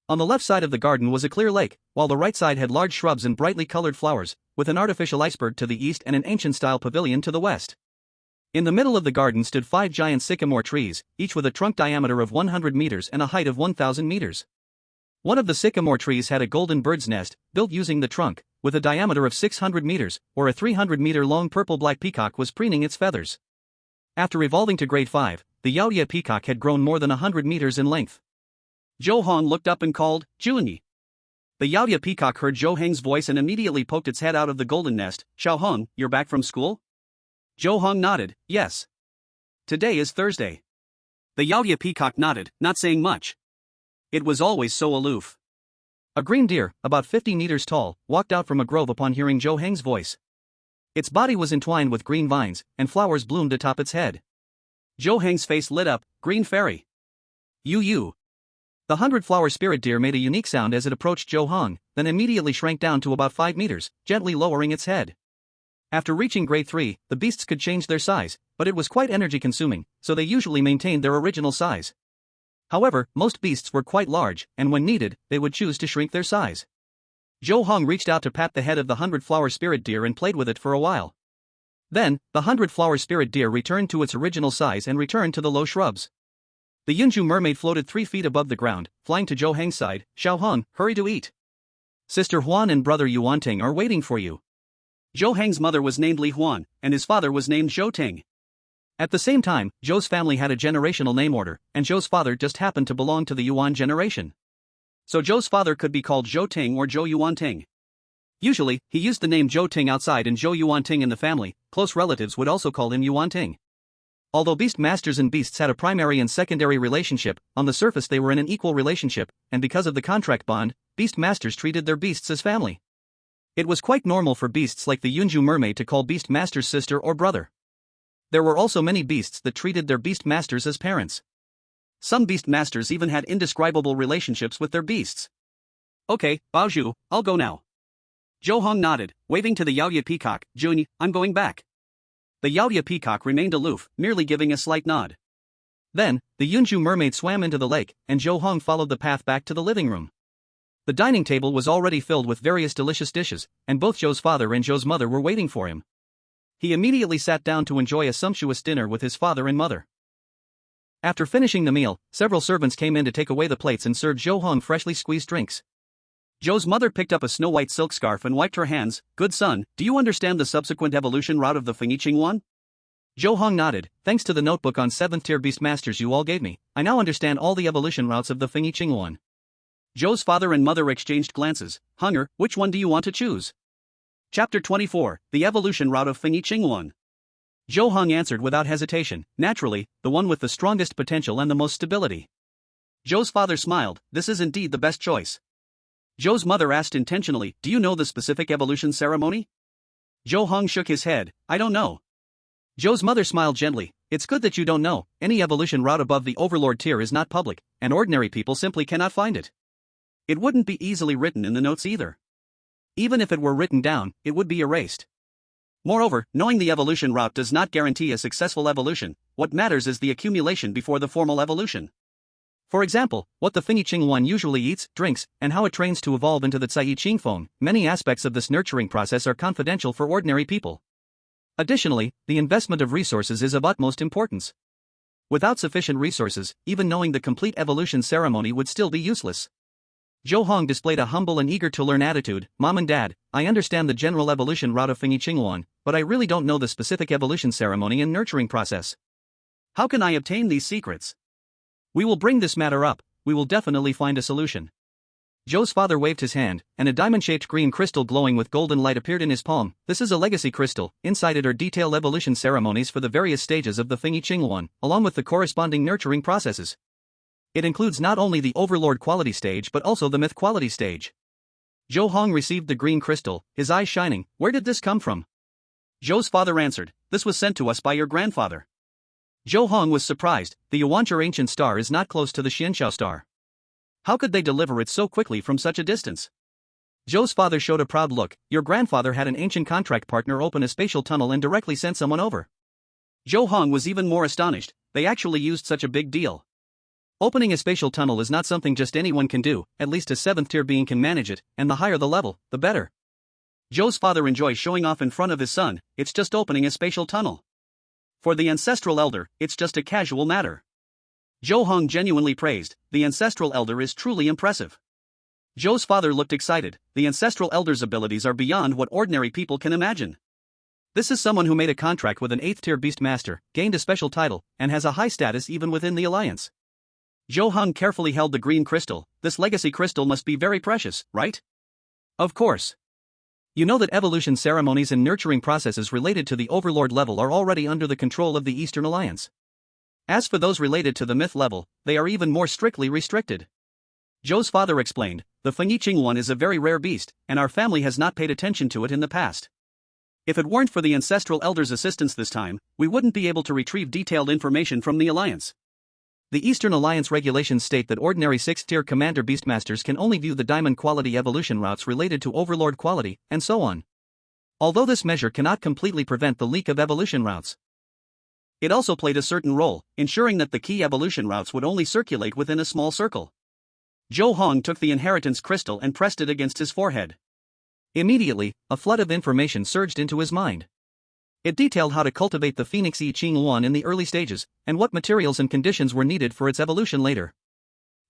On the left side of the garden was a clear lake, while the right side had large shrubs and brightly colored flowers, with an artificial iceberg to the east and an ancient-style pavilion to the west. In the middle of the garden stood 5 giant sycamore trees, each with a trunk diameter of 100 meters and a height of 1,000 meters. One of the sycamore trees had a golden bird's nest, built using the trunk, with a diameter of 600 meters, or a 300-meter-long purple-black peacock was preening its feathers. After evolving to grade 5, the Yaodia peacock had grown more than 100 meters in length. Zhou Heng looked up and called, "Junyi." The Yaodia peacock heard Zhou Heng's voice and immediately poked its head out of the golden nest. "Zhou Heng, you're back from school?" Zhou Heng nodded, "Yes. Today is Thursday." The Yaodia peacock nodded, not saying much. It was always so aloof. A green deer, about 50 meters tall, walked out from a grove upon hearing Zhou Heng's voice. Its body was entwined with green vines, and flowers bloomed atop its head. Zhou Heng's face lit up. "Green fairy. You. The 100-flower spirit deer made a unique sound as it approached Zhou Heng, then immediately shrank down to about 5 meters, gently lowering its head. After reaching grade 3, the beasts could change their size, but it was quite energy-consuming, so they usually maintained their original size. However, most beasts were quite large, and when needed, they would choose to shrink their size. Zhou Heng reached out to pat the head of the 100-flower spirit deer and played with it for a while. Then, the 100-flower spirit deer returned to its original size and returned to the low shrubs. The Yunju mermaid floated 3 feet above the ground, flying to Zhou Heng's side. "Zhou Heng, hurry to eat. Sister Huan and brother Yuanting are waiting for you." Zhou Heng's mother was named Li Huan, and his father was named Zhou Ting. At the same time, Zhou's family had a generational name order, and Zhou's father just happened to belong to the Yuan generation. So Zhou's father could be called Zhou Ting or Zhou Yuanting. Usually, he used the name Zhou Ting outside and Zhou Yuanting in the family. Close relatives would also call him Yuanting. Although beast masters and beasts had a primary and secondary relationship, on the surface they were in an equal relationship, and because of the contract bond, beast masters treated their beasts as family. It was quite normal for beasts like the Yunju mermaid to call beast masters sister or brother. There were also many beasts that treated their beast masters as parents. Some beast masters even had indescribable relationships with their beasts. Okay, Baozhu, I'll go now. Zhou Heng nodded, waving to the Yaoye peacock. Jun, I'm going back. The Yaoye peacock remained aloof, merely giving a slight nod. Then, the Yunju mermaid swam into the lake, and Zhou Heng followed the path back to the living room. The dining table was already filled with various delicious dishes, and both Zhou's father and Zhou's mother were waiting for him. He immediately sat down to enjoy a sumptuous dinner with his father and mother. After finishing the meal, several servants came in to take away the plates and served Zhou Heng freshly squeezed drinks. Zhou's mother picked up a snow-white silk scarf and wiped her hands. Good son, do you understand the subsequent evolution route of the Fengyi Azure? Zhou Heng nodded. Thanks to the notebook on 7th-tier beast masters you all gave me, I now understand all the evolution routes of the Fengyi Azure. Zhou's father and mother exchanged glances. Hunger, which one do you want to choose? Chapter 24, The Evolution Route of Fengyi Azure. Zhou Heng answered without hesitation. Naturally, the one with the strongest potential and the most stability. Zhou's father smiled. This is indeed the best choice. Zhou's mother asked intentionally, do you know the specific evolution ceremony? Zhou Heng shook his head. I don't know. Zhou's mother smiled gently. It's good that you don't know. Any evolution route above the Overlord tier is not public, and ordinary people simply cannot find it. It wouldn't be easily written in the notes either. Even if it were written down, it would be erased. Moreover, knowing the evolution route does not guarantee a successful evolution. What matters is the accumulation before the formal evolution. For example, what the Fengyi Azure usually eats, drinks, and how it trains to evolve into the Cai Qingfeng. Many aspects of this nurturing process are confidential for ordinary people. Additionally, the investment of resources is of utmost importance. Without sufficient resources, even knowing the complete evolution ceremony would still be useless. Zhou Heng displayed a humble and eager-to-learn attitude. Mom and Dad, I understand the general evolution route of Fengyi Azure, but I really don't know the specific evolution ceremony and nurturing process. How can I obtain these secrets? We will bring this matter up. We will definitely find a solution. Zhou's father waved his hand, and a diamond-shaped green crystal glowing with golden light appeared in his palm. This is a legacy crystal. Inside it are detailed evolution ceremonies for the various stages of the Fengyi Azure, along with the corresponding nurturing processes. It includes not only the Overlord quality stage but also the Myth quality stage. Zhou Heng received the green crystal, his eyes shining. Where did this come from? Zhou's father answered, this was sent to us by your grandfather. Zhou Heng was surprised. The Yuanzhi ancient star is not close to the Xianxiao star. How could they deliver it so quickly from such a distance? Zhou's father showed a proud look. Your grandfather had an ancient contract partner open a spatial tunnel and directly sent someone over. Zhou Heng was even more astonished. They actually used such a big deal. Opening a spatial tunnel is not something just anyone can do. At least a 7th-tier being can manage it, and the higher the level, the better. Zhou's father enjoys showing off in front of his son. It's just opening a spatial tunnel. For the ancestral elder, it's just a casual matter. Zhou Heng genuinely praised, the ancestral elder is truly impressive. Zhou's father looked excited. The ancestral elder's abilities are beyond what ordinary people can imagine. This is someone who made a contract with an 8th-tier beast master, gained a special title, and has a high status even within the alliance. Zhou Heng carefully held the green crystal. This legacy crystal must be very precious, right? Of course. You know that evolution ceremonies and nurturing processes related to the Overlord level are already under the control of the Eastern Alliance. As for those related to the Myth level, they are even more strictly restricted. Zhou's father explained, the Fengyi Azure is a very rare beast, and our family has not paid attention to it in the past. If it weren't for the ancestral elder's assistance this time, we wouldn't be able to retrieve detailed information from the Alliance. The Eastern Alliance regulations state that ordinary 6th-tier commander beastmasters can only view the diamond quality evolution routes related to Overlord quality, and so on. Although this measure cannot completely prevent the leak of evolution routes, it also played a certain role, ensuring that the key evolution routes would only circulate within a small circle. Zhou Heng took the inheritance crystal and pressed it against his forehead. Immediately, a flood of information surged into his mind. It detailed how to cultivate the Phoenix Qing in the early stages, and what materials and conditions were needed for its evolution later.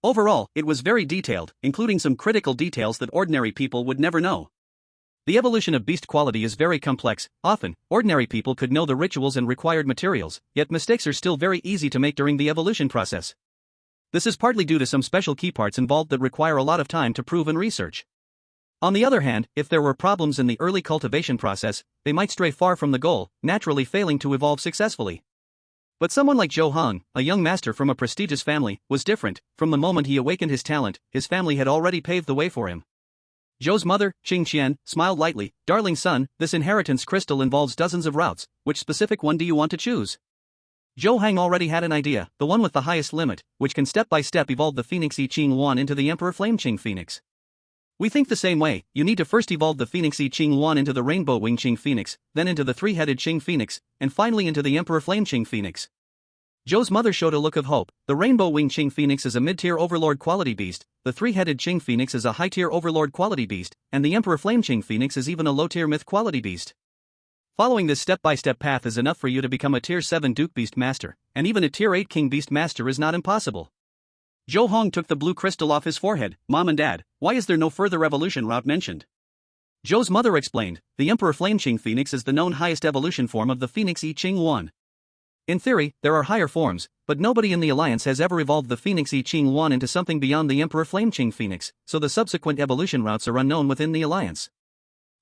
Overall, it was very detailed, including some critical details that ordinary people would never know. The evolution of beast quality is very complex. Often, ordinary people could know the rituals and required materials, yet mistakes are still very easy to make during the evolution process. This is partly due to some special key parts involved that require a lot of time to prove and research. On the other hand, if there were problems in the early cultivation process, they might stray far from the goal, naturally failing to evolve successfully. But someone like Zhou Heng, a young master from a prestigious family, was different. From the moment he awakened his talent, his family had already paved the way for him. Zhou's mother, Qing Qian, smiled lightly. Darling son, this inheritance crystal involves dozens of routes. Which specific one do you want to choose? Zhou Heng already had an idea, the one with the highest limit, which can step by step evolve the Phoenix I Ching Yuan into the Emperor Flame Qing Phoenix. We think the same way. You need to first evolve the Phoenix I Ching Yuan into the Rainbow Wing Qing Phoenix, then into the Three-Headed Qing Phoenix, and finally into the Emperor Flame Qing Phoenix. Zhou's mother showed a look of hope. The Rainbow Wing Qing Phoenix is a mid-tier Overlord quality beast, the Three-Headed Qing Phoenix is a high-tier Overlord quality beast, and the Emperor Flame Qing Phoenix is even a low-tier myth quality beast. Following this step-by-step path is enough for you to become a Tier 7 Duke Beast Master, and even a Tier 8 King Beast Master is not impossible. Zhou Heng took the blue crystal off his forehead. Mom and Dad, why is there no further evolution route mentioned? Zhou's mother explained, the Emperor Flame Qing Phoenix is the known highest evolution form of the Phoenix I Ching Yuan. In theory, there are higher forms, but nobody in the Alliance has ever evolved the Phoenix I Ching Yuan into something beyond the Emperor Flame Qing Phoenix, so the subsequent evolution routes are unknown within the Alliance.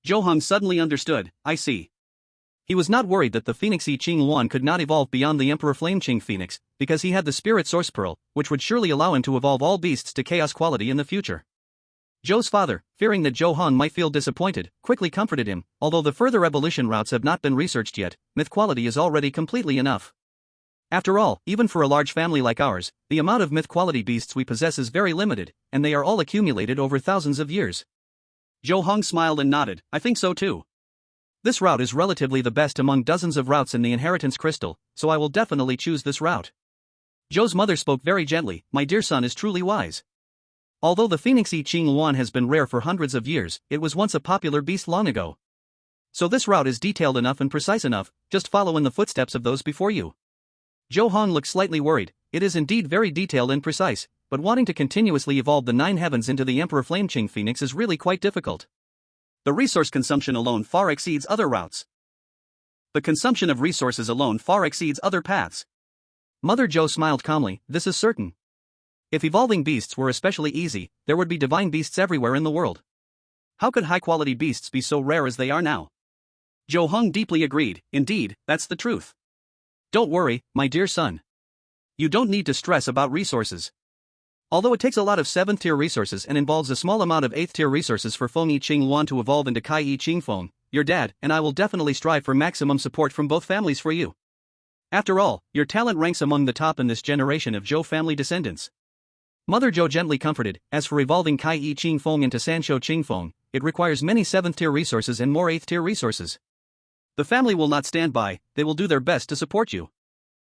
Zhou Heng suddenly understood, I see. He was not worried that the Phoenix I Ching Yuan could not evolve beyond the Emperor Flame Qing Phoenix, because he had the Spirit Source Pearl, which would surely allow him to evolve all beasts to Chaos quality in the future. Zhou's father, fearing that Zhou Heng might feel disappointed, quickly comforted him. Although the further evolution routes have not been researched yet, myth quality is already completely enough. After all, even for a large family like ours, the amount of myth quality beasts we possess is very limited, and they are all accumulated over thousands of years. Zhou Heng smiled and nodded, I think so too. This route is relatively the best among dozens of routes in the inheritance crystal, so I will definitely choose this route. Zhou's mother spoke very gently, my dear son is truly wise. Although the Phoenix I Ching Yuan has been rare for hundreds of years, it was once a popular beast long ago. So this route is detailed enough and precise enough, just follow in the footsteps of those before you. Zhou Heng looked slightly worried. It is indeed very detailed and precise, but wanting to continuously evolve the 9 heavens into the Emperor Flame Qing Phoenix is really quite difficult. The resource consumption alone far exceeds other routes. The consumption of resources alone far exceeds other paths. Mother Zhou smiled calmly, this is certain. If evolving beasts were especially easy, there would be divine beasts everywhere in the world. How could high-quality beasts be so rare as they are now? Zhou Heng deeply agreed, indeed, that's the truth. Don't worry, my dear son. You don't need to stress about resources. Although it takes a lot of 7th tier resources and involves a small amount of 8th tier resources for Feng I Ching Yuan to evolve into Kai I Ching Feng, your dad and I will definitely strive for maximum support from both families for you. After all, your talent ranks among the top in this generation of Zhou family descendants. Mother Zhou gently comforted, as for evolving Kai I Ching Feng into Sanshou Qing Feng, it requires many 7th tier resources and more 8th tier resources. The family will not stand by, they will do their best to support you.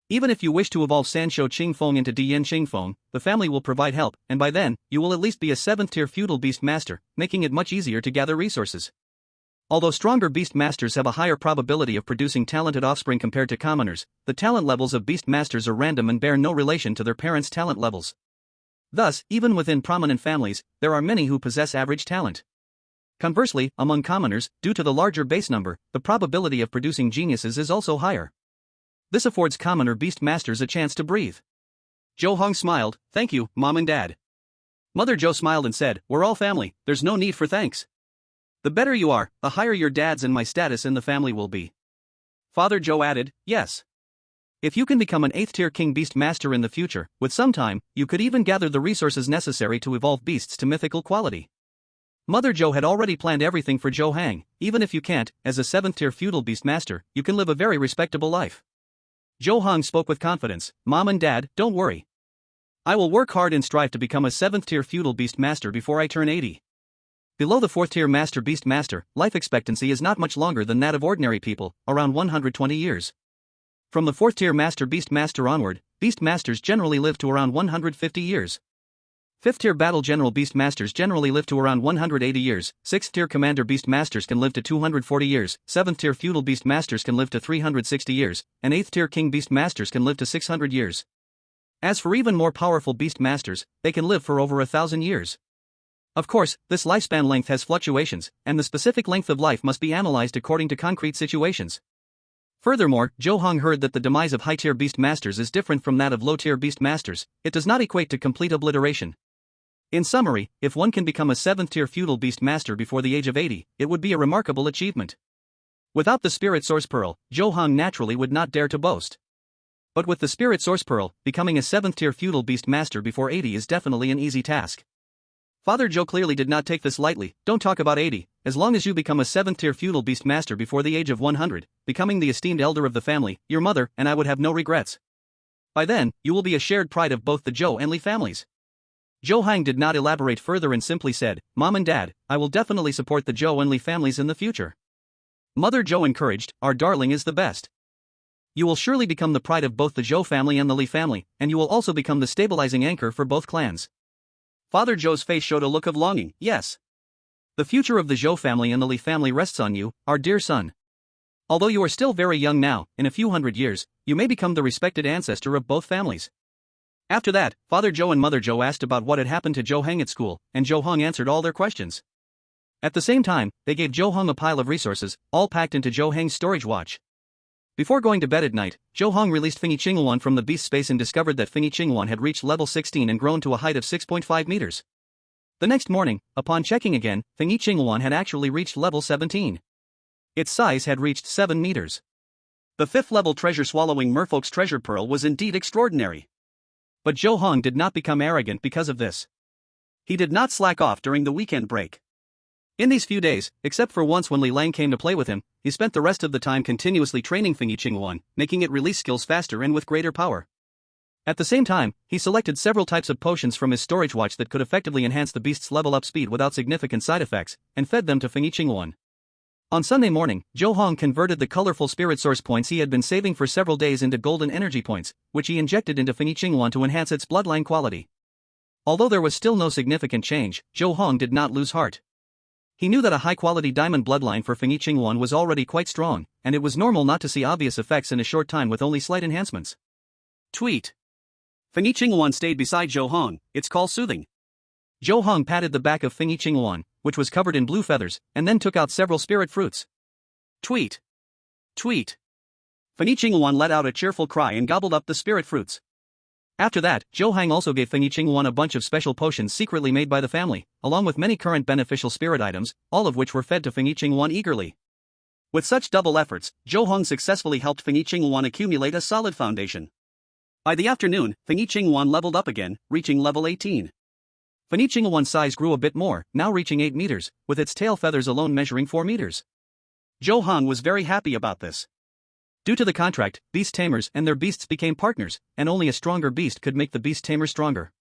Even if you wish to evolve Sanshou Qing Feng into Diyan Qing Feng, the family will provide help, and by then, you will at least be a 7th tier feudal beast master, making it much easier to gather resources. Although stronger beast masters have a higher probability of producing talented offspring compared to commoners, the talent levels of beast masters are random and bear no relation to their parents' talent levels. Thus, even within prominent families, there are many who possess average talent. Conversely, among commoners, due to the larger base number, the probability of producing geniuses is also higher. This affords commoner beast masters a chance to breathe. Zhou Heng smiled, thank you, Mom and Dad. Mother Zhou smiled and said, we're all family, there's no need for thanks. The better you are, the higher your dad's and my status in the family will be. Father Zhou added, yes. If you can become an 8th tier king beast master in the future, with some time, you could even gather the resources necessary to evolve beasts to mythical quality. Mother Zhou had already planned everything for Zhou Heng. Even if you can't, as a 7th tier feudal beast master, you can live a very respectable life. Zhou Heng spoke with confidence, Mom and Dad, don't worry. I will work hard and strive to become a 7th tier feudal beast master before I turn 80. Below the 4th tier master beast master, life expectancy is not much longer than that of ordinary people, around 120 years. From the 4th tier master beast master onward, beast masters generally live to around 150 years. 5th tier battle general beast masters generally live to around 180 years, 6th tier commander beast masters can live to 240 years, 7th tier feudal beast masters can live to 360 years, and 8th tier king beast masters can live to 600 years. As for even more powerful beast masters, they can live for over 1,000 years. Of course, this lifespan length has fluctuations, and the specific length of life must be analyzed according to concrete situations. Furthermore, Zhou Heng heard that the demise of high-tier beast masters is different from that of low-tier beast masters. It does not equate to complete obliteration. In summary, if one can become a 7th tier feudal beast master before the age of 80, it would be a remarkable achievement. Without the Spirit Source Pearl, Zhou Heng naturally would not dare to boast. But with the Spirit Source Pearl, becoming a 7th tier feudal beast master before 80 is definitely an easy task. Father Zhou clearly did not take this lightly. Don't talk about 80, as long as you become a 7th tier feudal beast master before the age of 100, becoming the esteemed elder of the family, your mother and I would have no regrets. By then, you will be a shared pride of both the Zhou and Li families. Zhou Heng did not elaborate further and simply said, Mom and Dad, I will definitely support the Zhou and Li families in the future. Mother Zhou encouraged, our darling is the best. You will surely become the pride of both the Zhou family and the Li family, and you will also become the stabilizing anchor for both clans. Father Zhou's face showed a look of longing. Yes. The future of the Zhou family and the Li family rests on you, our dear son. Although you are still very young now, in a few hundred years, you may become the respected ancestor of both families. After that, Father Zhou and Mother Zhou asked about what had happened to Zhou Heng at school, and Zhou Heng answered all their questions. At the same time, they gave Zhou Heng a pile of resources, all packed into Zhou Heng's storage watch. Before going to bed at night, Zhou Heng released Fengyi Luan from the beast space and discovered that Fengyi Luan had reached level 16 and grown to a height of 6.5 meters. The next morning, upon checking again, Fengyi Luan had actually reached level 17. Its size had reached 7 meters. The 5th level treasure-swallowing merfolk's treasure pearl was indeed extraordinary. But Zhou Heng did not become arrogant because of this. He did not slack off during the weekend break. In these few days, except for once when Li Lang came to play with him, he spent the rest of the time continuously training Fengyi Luan, making it release skills faster and with greater power. At the same time, he selected several types of potions from his storage watch that could effectively enhance the beast's level-up speed without significant side effects, and fed them to Fengyi Luan. On Sunday morning, Zhou Heng converted the colorful spirit source points he had been saving for several days into golden energy points, which he injected into Fengyi Luan to enhance its bloodline quality. Although there was still no significant change, Zhou Heng did not lose heart. He knew that a high-quality diamond bloodline for Fengyi Luan was already quite strong, and it was normal not to see obvious effects in a short time with only slight enhancements. Tweet. Fengyi Luan stayed beside Zhou Heng, it's called soothing. Zhou Heng patted the back of Fengyi Luan, which was covered in blue feathers, and then took out several spirit fruits. Tweet. Tweet. Fengyi Luan let out a cheerful cry and gobbled up the spirit fruits. After that, Zhou Heng also gave Fengyi Luan a bunch of special potions secretly made by the family, along with many current beneficial spirit items, all of which were fed to Fengyi Luan eagerly. With such double efforts, Zhou Heng successfully helped Fengyi Luan accumulate a solid foundation. By the afternoon, Fengyi Luan leveled up again, reaching level 18. Fengyi Luan's size grew a bit more, now reaching 8 meters, with its tail feathers alone measuring 4 meters. Zhou Heng was very happy about this. Due to the contract, beast tamers and their beasts became partners, and only a stronger beast could make the beast tamer stronger.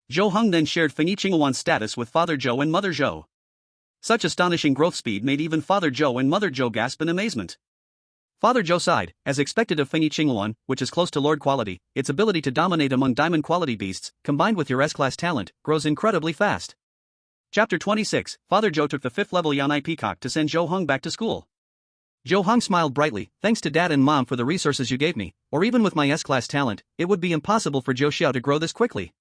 Zhou Heng then shared Fengyi Luan's status with Father Zhou and Mother Zhou. Such astonishing growth speed made even Father Zhou and Mother Zhou gasp in amazement. Father Zhou sighed, as expected of Fengyi Luan, which is close to Lord quality, its ability to dominate among diamond quality beasts, combined with your S-class talent, grows incredibly fast. Chapter 26, Father Zhou took the 5th level Yanai Peacock to send Zhou Heng back to school. Zhou Heng smiled brightly, thanks to Dad and Mom for the resources you gave me, or even with my S-class talent, it would be impossible for Zhou Xiao to grow this quickly.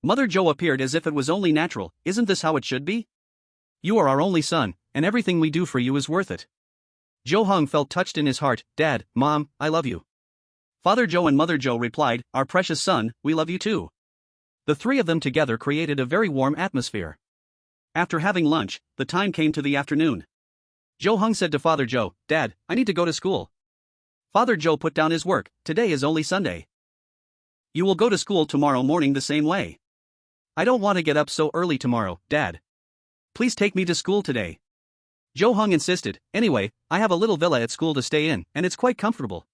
Mother Zhou appeared as if it was only natural, isn't this how it should be? You are our only son, and everything we do for you is worth it. Zhou Heng felt touched in his heart, Dad, Mom, I love you. Father Zhou and Mother Zhou replied, our precious son, we love you too. The three of them together created a very warm atmosphere. After having lunch, the time came to the afternoon. Zhou Heng said to Father Zhou, Dad, I need to go to school. Father Zhou put down his work, today is only Sunday. You will go to school tomorrow morning the same way. I don't want to get up so early tomorrow, Dad. Please take me to school today. Zhou Heng insisted, anyway, I have a little villa at school to stay in, and it's quite comfortable.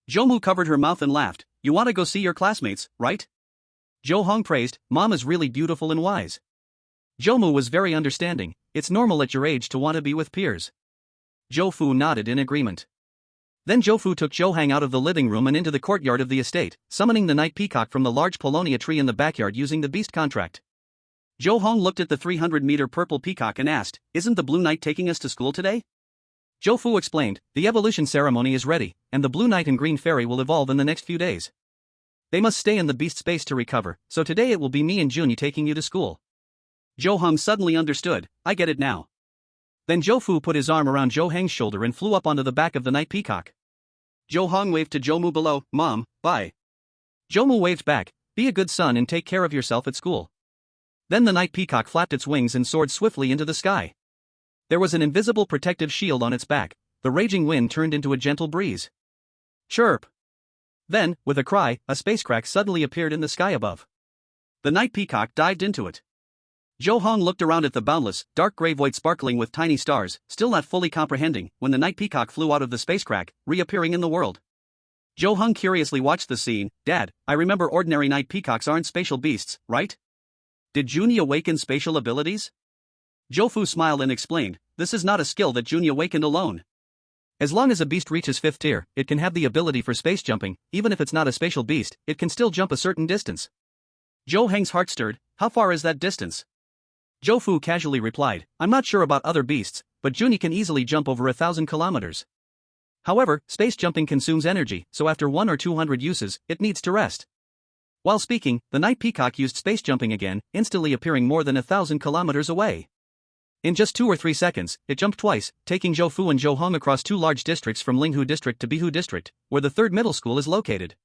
Zhou Mu covered her mouth and laughed, you want to go see your classmates, right? Zhou Heng praised, Mom is really beautiful and wise. Zhou Mu was very understanding, it's normal at your age to want to be with peers. Zhou Fu nodded in agreement. Then Zhou Fu took Zhou Heng out of the living room and into the courtyard of the estate, summoning the night peacock from the large Polonia tree in the backyard using the beast contract. Zhou Heng looked at the 300-meter purple peacock and asked, isn't the blue knight taking us to school today? Zhou Fu explained, the evolution ceremony is ready, and the blue knight and green fairy will evolve in the next few days. They must stay in the beast space to recover, so today it will be me and Junie taking you to school. Zhou Heng suddenly understood, I get it now. Then Zhou Fu put his arm around Zhou Heng's shoulder and flew up onto the back of the night peacock. Zhou Heng waved to Zhou Mu below, Mom, bye. Zhou Mu waved back, be a good son and take care of yourself at school. Then the night peacock flapped its wings and soared swiftly into the sky. There was an invisible protective shield on its back, the raging wind turned into a gentle breeze. Chirp. Then, with a cry, a spacecraft suddenly appeared in the sky above. The night peacock dived into it. Zhou Heng looked around at the boundless, dark gray void sparkling with tiny stars, still not fully comprehending, when the night peacock flew out of the spacecraft, reappearing in the world. Zhou Heng curiously watched the scene. Dad, I remember ordinary night peacocks aren't spatial beasts, right? Did Junie awaken spatial abilities? Zhou Fu smiled and explained, this is not a skill that Junie awakened alone. As long as a beast reaches 5th tier, it can have the ability for space jumping. Even if it's not a spatial beast, it can still jump a certain distance. Zhou Heng's heart stirred. How far is that distance? Zhou Fu casually replied, I'm not sure about other beasts, but Junie can easily jump over 1,000 kilometers. However, space jumping consumes energy, so after 100 or 200 uses, it needs to rest. While speaking, the night peacock used space jumping again, instantly appearing more than 1,000 kilometers away. In just 2 or 3 seconds, it jumped twice, taking Zhou Fu and Zhou Heng across 2 large districts from Linghu District to Bihu District, where the 3rd middle school is located.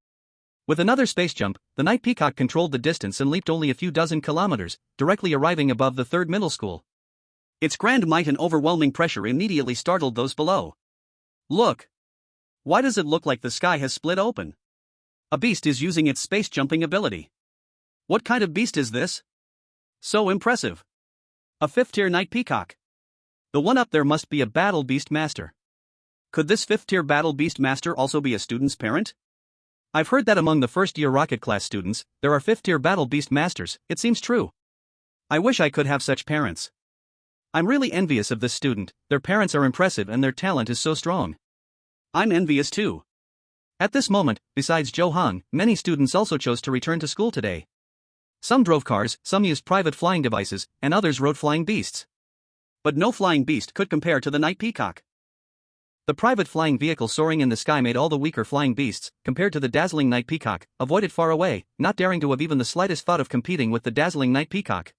With another space jump, the night peacock controlled the distance and leaped only a few dozen kilometers, directly arriving above the 3rd middle school. Its grand might and overwhelming pressure immediately startled those below. Look! Why does it look like the sky has split open? A beast is using its space jumping ability. What kind of beast is this? So impressive. A 5th tier night peacock. The one up there must be a battle beast master. Could this 5th tier battle beast master also be a student's parent? I've heard that among the 1st year rocket class students, there are 5th tier battle beast masters. It seems true. I wish I could have such parents. I'm really envious of this student. Their parents are impressive and their talent is so strong. I'm envious too. At this moment, besides Zhou Heng, many students also chose to return to school today. Some drove cars, some used private flying devices, and others rode flying beasts. But no flying beast could compare to the night peacock. The private flying vehicle soaring in the sky made all the weaker flying beasts, compared to the dazzling night peacock, avoided far away, not daring to have even the slightest thought of competing with the dazzling night peacock.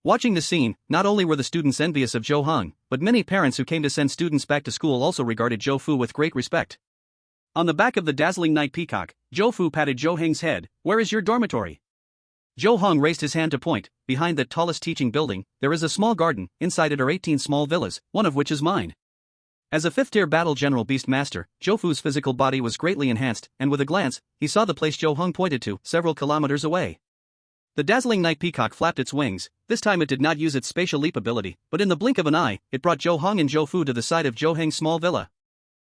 Watching the scene, not only were the students envious of Zhou Heng, but many parents who came to send students back to school also regarded Zhou Fu with great respect. On the back of the dazzling night peacock, Zhou Fu patted Zhou Heng's head. Where is your dormitory? Zhou Heng raised his hand to point. Behind the tallest teaching building, there is a small garden. Inside it are 18 small villas, one of which is mine. As a 5th tier battle general beast master, Zhou Fu's physical body was greatly enhanced, and with a glance, he saw the place Zhou Heng pointed to, several kilometers away. The dazzling night peacock flapped its wings. This time it did not use its spatial leap ability, but in the blink of an eye, it brought Zhou Heng and Zhou Fu to the side of Zhou Heng's small villa.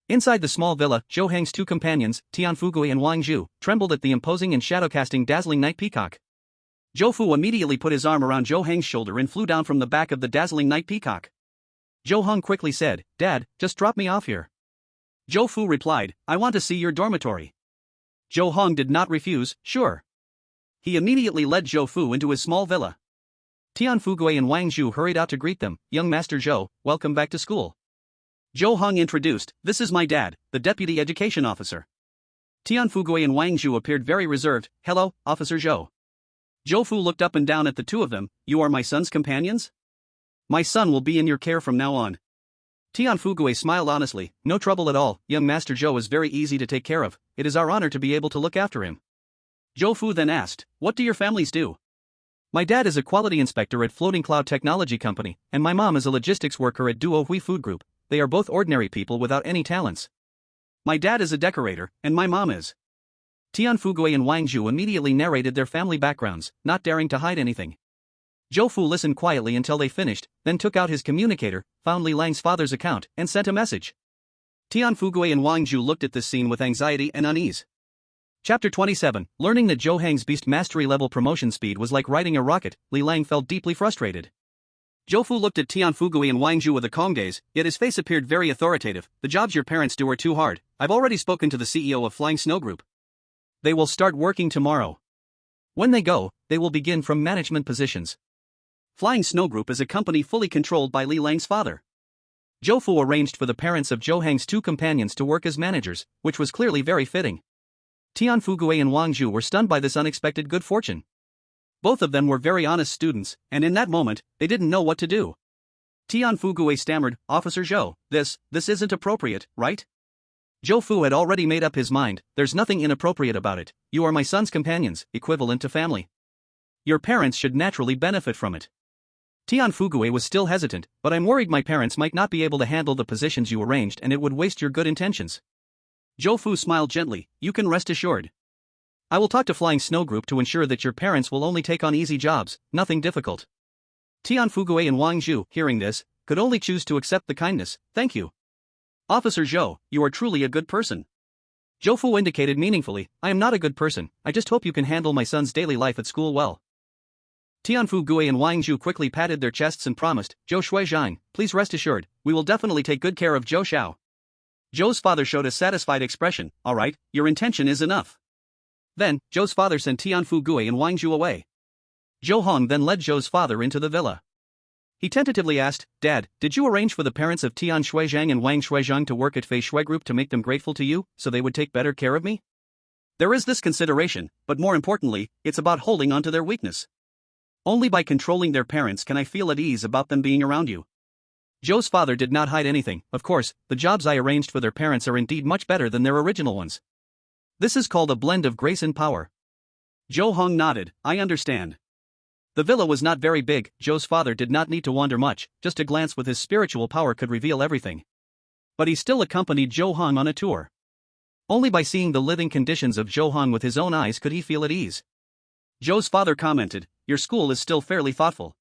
Inside the small villa, Zhou Heng's 2 companions, Tian Fugui and Wang Zhu, trembled at the imposing and shadow-casting dazzling night peacock. Zhou Fu immediately put his arm around Zhou Heng's shoulder and flew down from the back of the dazzling night peacock. Zhou Heng quickly said, Dad, just drop me off here. Zhou Fu replied, I want to see your dormitory. Zhou Heng did not refuse, sure. He immediately led Zhou Fu into his small villa. Tian Fugui and Wang Zhu hurried out to greet them. Young Master Zhou, welcome back to school. Zhou Heng introduced, this is my dad, the deputy education officer. Tian Fugui and Wang Zhu appeared very reserved. Hello, Officer Zhou. Zhou Fu looked up and down at the two of them. You are my son's companions? My son will be in your care from now on. Tian Fugui smiled honestly. No trouble at all, young Master Zhou is very easy to take care of. It is our honor to be able to look after him. Zhou Fu then asked, what do your families do? My dad is a quality inspector at Floating Cloud Technology Company, and my mom is a logistics worker at Duo Hui Food Group. They are both ordinary people without any talents. My dad is a decorator, and my mom is. Tian Fugui and Wang Zhu immediately narrated their family backgrounds, not daring to hide anything. Zhou Fu listened quietly until they finished, then took out his communicator, found Li Lang's father's account, and sent a message. Tian Fugui and Wang Zhu looked at this scene with anxiety and unease. Chapter 27, Learning that Zhou Heng's beast mastery level promotion speed was like riding a rocket, Li Lang felt deeply frustrated. Zhou Fu looked at Tian Fugui and Wang Zhu with a calm gaze, yet his face appeared very authoritative. The jobs your parents do are too hard. I've already spoken to the CEO of Flying Snow Group. They will start working tomorrow. When they go, they will begin from management positions. Flying Snow Group is a company fully controlled by Li Lang's father. Zhou Fu arranged for the parents of Zhou Heng's 2 companions to work as managers, which was clearly very fitting. Tian Fugui and Wang Zhu were stunned by this unexpected good fortune. Both of them were very honest students, and in that moment, they didn't know what to do. Tian Fugui stammered, Officer Zhou, this isn't appropriate, right? Zhou Fu had already made up his mind. There's nothing inappropriate about it. You are my son's companions, equivalent to family. Your parents should naturally benefit from it. Tian Fugui was still hesitant, but I'm worried my parents might not be able to handle the positions you arranged and it would waste your good intentions. Zhou Fu smiled gently, you can rest assured. I will talk to Flying Snow Group to ensure that your parents will only take on easy jobs, nothing difficult. Tian Fugui and Wang Zhu, hearing this, could only choose to accept the kindness, thank you. Officer Zhou, you are truly a good person. Zhou Fu indicated meaningfully, I am not a good person, I just hope you can handle my son's daily life at school well. Tianfu Gui and Wang Zhu quickly patted their chests and promised, Zhou Shuizhang, please rest assured, we will definitely take good care of Zhou Xiao. Zhou's father showed a satisfied expression, alright, your intention is enough. Then, Zhou's father sent Tianfu Gui and Wang Zhu away. Zhou Heng then led Zhou's father into the villa. He tentatively asked, Dad, did you arrange for the parents of Tian Shuizhang and Wang Shuizhang to work at Fei Shui Group to make them grateful to you, so they would take better care of me? There is this consideration, but more importantly, it's about holding on to their weakness. Only by controlling their parents can I feel at ease about them being around you. Zhou's father did not hide anything, of course, the jobs I arranged for their parents are indeed much better than their original ones. This is called a blend of grace and power. Zhou Heng nodded, I understand. The villa was not very big, Zhou's father did not need to wander much, just a glance with his spiritual power could reveal everything. But he still accompanied Zhou Heng on a tour. Only by seeing the living conditions of Zhou Heng with his own eyes could he feel at ease. Zhou's father commented, your school is still fairly thoughtful.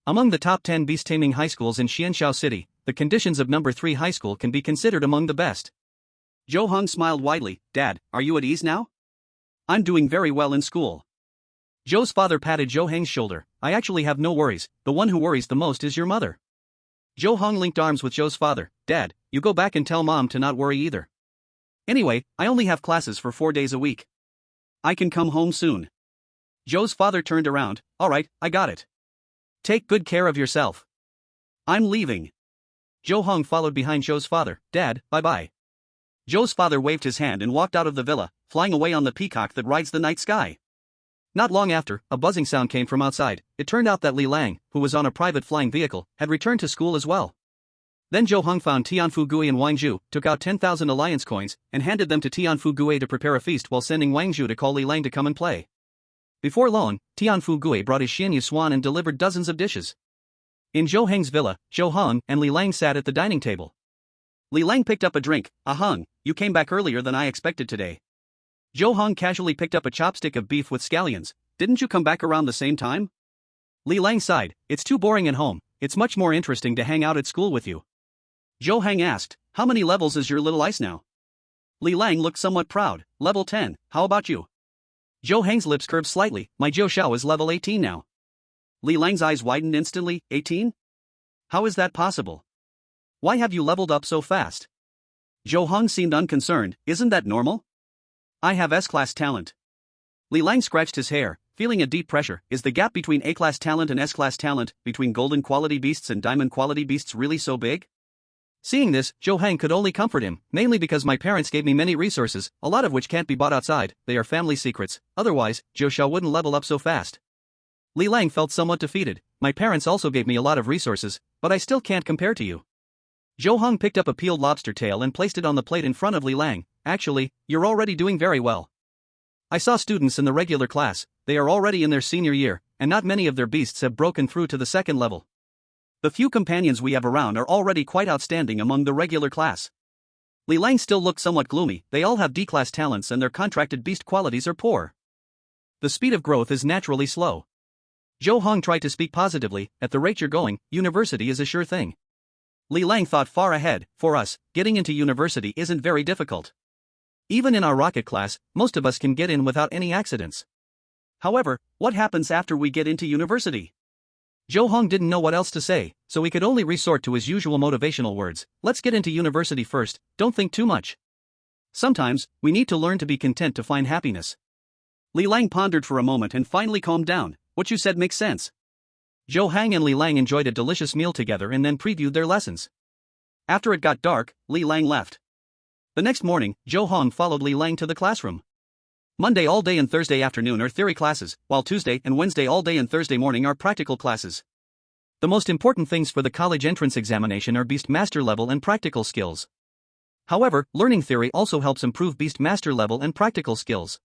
Among the top 10 beast-taming high schools in Xianxiao City, the conditions of number 3 high school can be considered among the best. Zhou Heng smiled widely, Dad, are you at ease now? I'm doing very well in school. Zhou's father patted Zhou Heng's shoulder, I actually have no worries, the one who worries the most is your mother. Zhou Heng linked arms with Zhou's father, Dad, you go back and tell Mom to not worry either. Anyway, I only have classes for 4 days a week. I can come home soon. Zhou's father turned around, alright, I got it. Take good care of yourself. I'm leaving. Zhou Heng followed behind Zhou's father, Dad, bye-bye. Zhou's father waved his hand and walked out of the villa, flying away on the peacock that rides the night sky. Not long after, a buzzing sound came from outside. It turned out that Li Lang, who was on a private flying vehicle, had returned to school as well. Then Zhou Heng found Tianfu Gui and Wang Zhu, took out 10,000 alliance coins, and handed them to Tianfu Gui to prepare a feast while sending Wang Zhu to call Li Lang to come and play. Before long, Tianfu Gui brought his Xianyu swan and delivered dozens of dishes. In Zhou Heng's villa, Zhou Heng and Li Lang sat at the dining table. Li Lang picked up a drink, Heng, you came back earlier than I expected today. Zhou Heng casually picked up a chopstick of beef with scallions, didn't you come back around the same time? Li Lang sighed, it's too boring at home, it's much more interesting to hang out at school with you. Zhou Heng asked, how many levels is your little ice now? Li Lang looked somewhat proud, level 10, how about you? Zhou Heng's lips curved slightly, my Zhou Xiao is level 18 now. Li Lang's eyes widened instantly, 18? How is that possible? Why have you leveled up so fast? Zhou Heng seemed unconcerned, isn't that normal? I have S-class talent. Li Lang scratched his hair, feeling a deep pressure. Is the gap between A-class talent and S-class talent, between golden quality beasts and diamond quality beasts really so big? Seeing this, Zhou Heng could only comfort him, mainly because my parents gave me many resources, a lot of which can't be bought outside, they are family secrets, otherwise, Zhou Xiao wouldn't level up so fast. Li Lang felt somewhat defeated, my parents also gave me a lot of resources, but I still can't compare to you. Zhou Heng picked up a peeled lobster tail and placed it on the plate in front of Li Lang, actually, you're already doing very well. I saw students in the regular class, they are already in their senior year, and not many of their beasts have broken through to the second level. The few companions we have around are already quite outstanding among the regular class. Li Lang still looked somewhat gloomy, they all have D-class talents and their contracted beast qualities are poor. The speed of growth is naturally slow. Zhou Heng tried to speak positively, at the rate you're going, university is a sure thing. Li Lang thought far ahead, for us, getting into university isn't very difficult. Even in our rocket class, most of us can get in without any accidents. However, what happens after we get into university? Zhou Heng didn't know what else to say, so he could only resort to his usual motivational words, let's get into university first, don't think too much. Sometimes, we need to learn to be content to find happiness. Li Lang pondered for a moment and finally calmed down, what you said makes sense. Zhou Heng and Li Lang enjoyed a delicious meal together and then previewed their lessons. After it got dark, Li Lang left. The next morning, Zhou Heng followed Li Lang to the classroom. Monday all day and Thursday afternoon are theory classes, while Tuesday and Wednesday all day and Thursday morning are practical classes. The most important things for the college entrance examination are beast master level and practical skills. However, learning theory also helps improve beast master level and practical skills.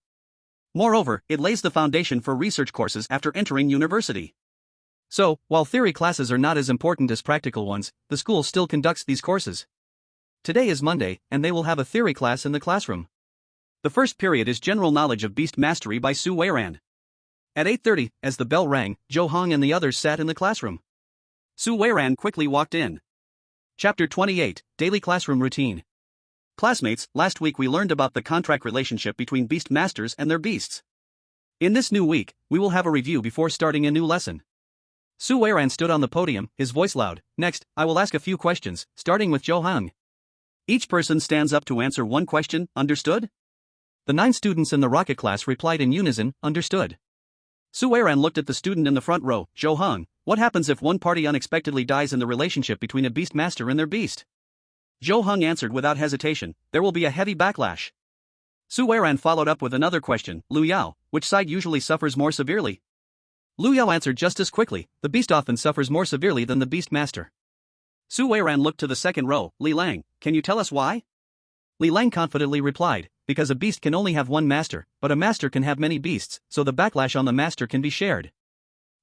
Moreover, it lays the foundation for research courses after entering university. So, while theory classes are not as important as practical ones, the school still conducts these courses. Today is Monday, and they will have a theory class in the classroom. The first period is General Knowledge of Beast Mastery by Su Weiran. At 8:30, as the bell rang, Zhou Heng and the others sat in the classroom. Su Weiran quickly walked in. Chapter 28, Daily Classroom Routine. Classmates, last week we learned about the contract relationship between beast masters and their beasts. In this new week, we will have a review before starting a new lesson. Su Weiran stood on the podium, his voice loud. Next, I will ask a few questions, starting with Zhou Heng. Each person stands up to answer one question, understood? The 9 students in the rocket class replied in unison, understood. Su Weiran looked at the student in the front row. Zhou Heng, what happens if one party unexpectedly dies in the relationship between a beast master and their beast? Zhou Heng answered without hesitation, there will be a heavy backlash. Su Weiran followed up with another question, Lu Yao, which side usually suffers more severely? Lu Yao answered just as quickly, the beast often suffers more severely than the beast master. Su Weiran looked to the second row, Li Lang, can you tell us why? Li Lang confidently replied, because a beast can only have one master, but a master can have many beasts, so the backlash on the master can be shared.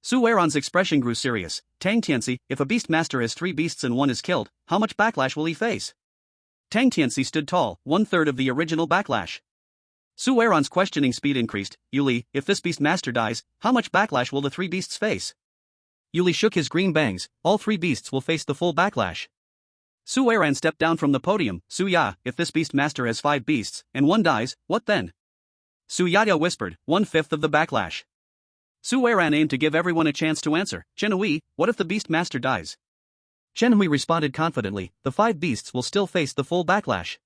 Su Weiran's expression grew serious. Tang Tianxi, if a beast master has 3 beasts and one is killed, how much backlash will he face? Tang Tianxi stood tall, 1/3 of the original backlash. Su Weiran's questioning speed increased. Yuli, if this beast master dies, how much backlash will the 3 beasts face? Yuli shook his green bangs, all 3 beasts will face the full backlash. Su Weiran stepped down from the podium. Su Ya, if this beast master has 5 beasts, and one dies, what then? Su Yaya whispered, 1/5 of the backlash. Su Weiran aimed to give everyone a chance to answer. Chen Hui, what if the beast master dies? Chen Hui responded confidently, the 5 beasts will still face the full backlash.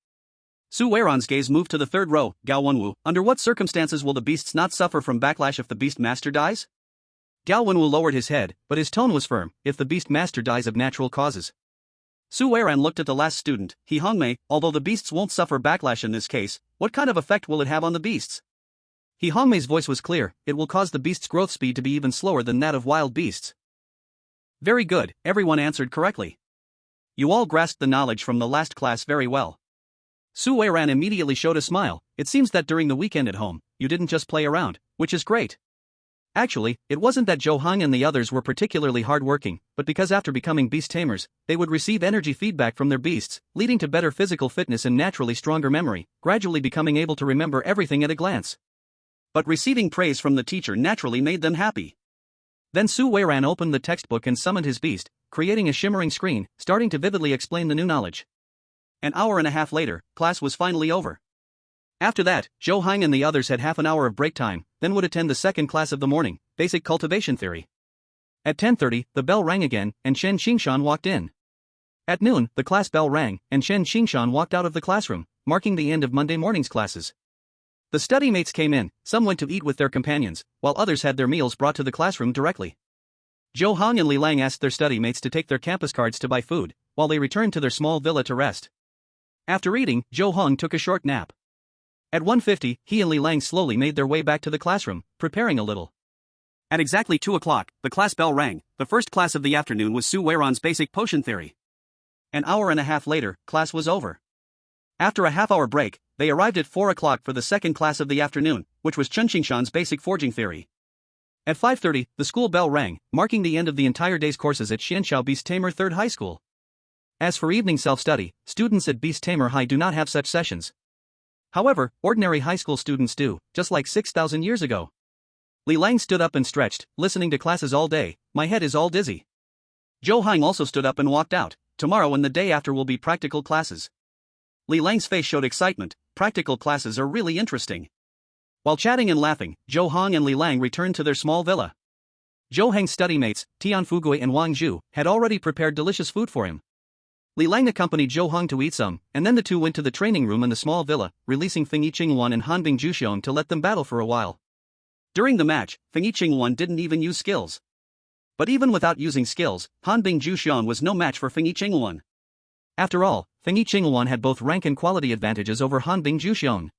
Su Weiran's gaze moved to the third row. Gao Wenwu, under what circumstances will the beasts not suffer from backlash if the beast master dies? Gao Wenwu lowered his head, but his tone was firm, if the beast master dies of natural causes. Su Weiran looked at the last student, He Hongmei, although the beasts won't suffer backlash in this case, what kind of effect will it have on the beasts? He Hongmei's voice was clear, it will cause the beast's growth speed to be even slower than that of wild beasts. Very good, everyone answered correctly. You all grasped the knowledge from the last class very well. Su Weiran immediately showed a smile, it seems that during the weekend at home, you didn't just play around, which is great. Actually, it wasn't that Zhou Heng and the others were particularly hard-working, but because after becoming beast tamers, they would receive energy feedback from their beasts, leading to better physical fitness and naturally stronger memory, gradually becoming able to remember everything at a glance. But receiving praise from the teacher naturally made them happy. Then Su Weiran opened the textbook and summoned his beast, creating a shimmering screen, starting to vividly explain the new knowledge. An hour and a half later, class was finally over. After that, Zhou Heng and the others had half an hour of break time, then would attend the second class of the morning, Basic Cultivation Theory. At 10:30, the bell rang again, and Shen Qingshan walked in. At noon, the class bell rang, and Shen Qingshan walked out of the classroom, marking the end of Monday morning's classes. The study mates came in, some went to eat with their companions, while others had their meals brought to the classroom directly. Zhou Heng and Li Lang asked their study mates to take their campus cards to buy food, while they returned to their small villa to rest. After eating, Zhou Heng took a short nap. At 1:50, he and Li Lang slowly made their way back to the classroom, preparing a little. At exactly 2 o'clock, the class bell rang. The first class of the afternoon was Su Weiran's Basic Potion Theory. An hour and a half later, class was over. After a half-hour break, they arrived at 4 o'clock for the second class of the afternoon, which was Chen Qingshan's Basic Forging Theory. At 5:30, the school bell rang, marking the end of the entire day's courses at Xianxiao Beast Tamer 3rd High School. As for evening self-study, students at Beast Tamer High do not have such sessions. However, ordinary high school students do, just like 6,000 years ago. Li Lang stood up and stretched, listening to classes all day, my head is all dizzy. Zhou Heng also stood up and walked out, tomorrow and the day after will be practical classes. Li Lang's face showed excitement, practical classes are really interesting. While chatting and laughing, Zhou Heng and Li Lang returned to their small villa. Zhou Heng's study mates, Tian Fugui and Wang Zhu, had already prepared delicious food for him. Li Lang accompanied Zhou Heng to eat some, and then the two went to the training room in the small villa, releasing Fengyi Luan and Hanbing Zhuxiong to let them battle for a while. During the match, Fengyi Luan didn't even use skills. But even without using skills, Hanbing Zhuxiong was no match for Fengyi Luan. After all, Fengyi Luan had both rank and quality advantages over Hanbing Zhuxiong.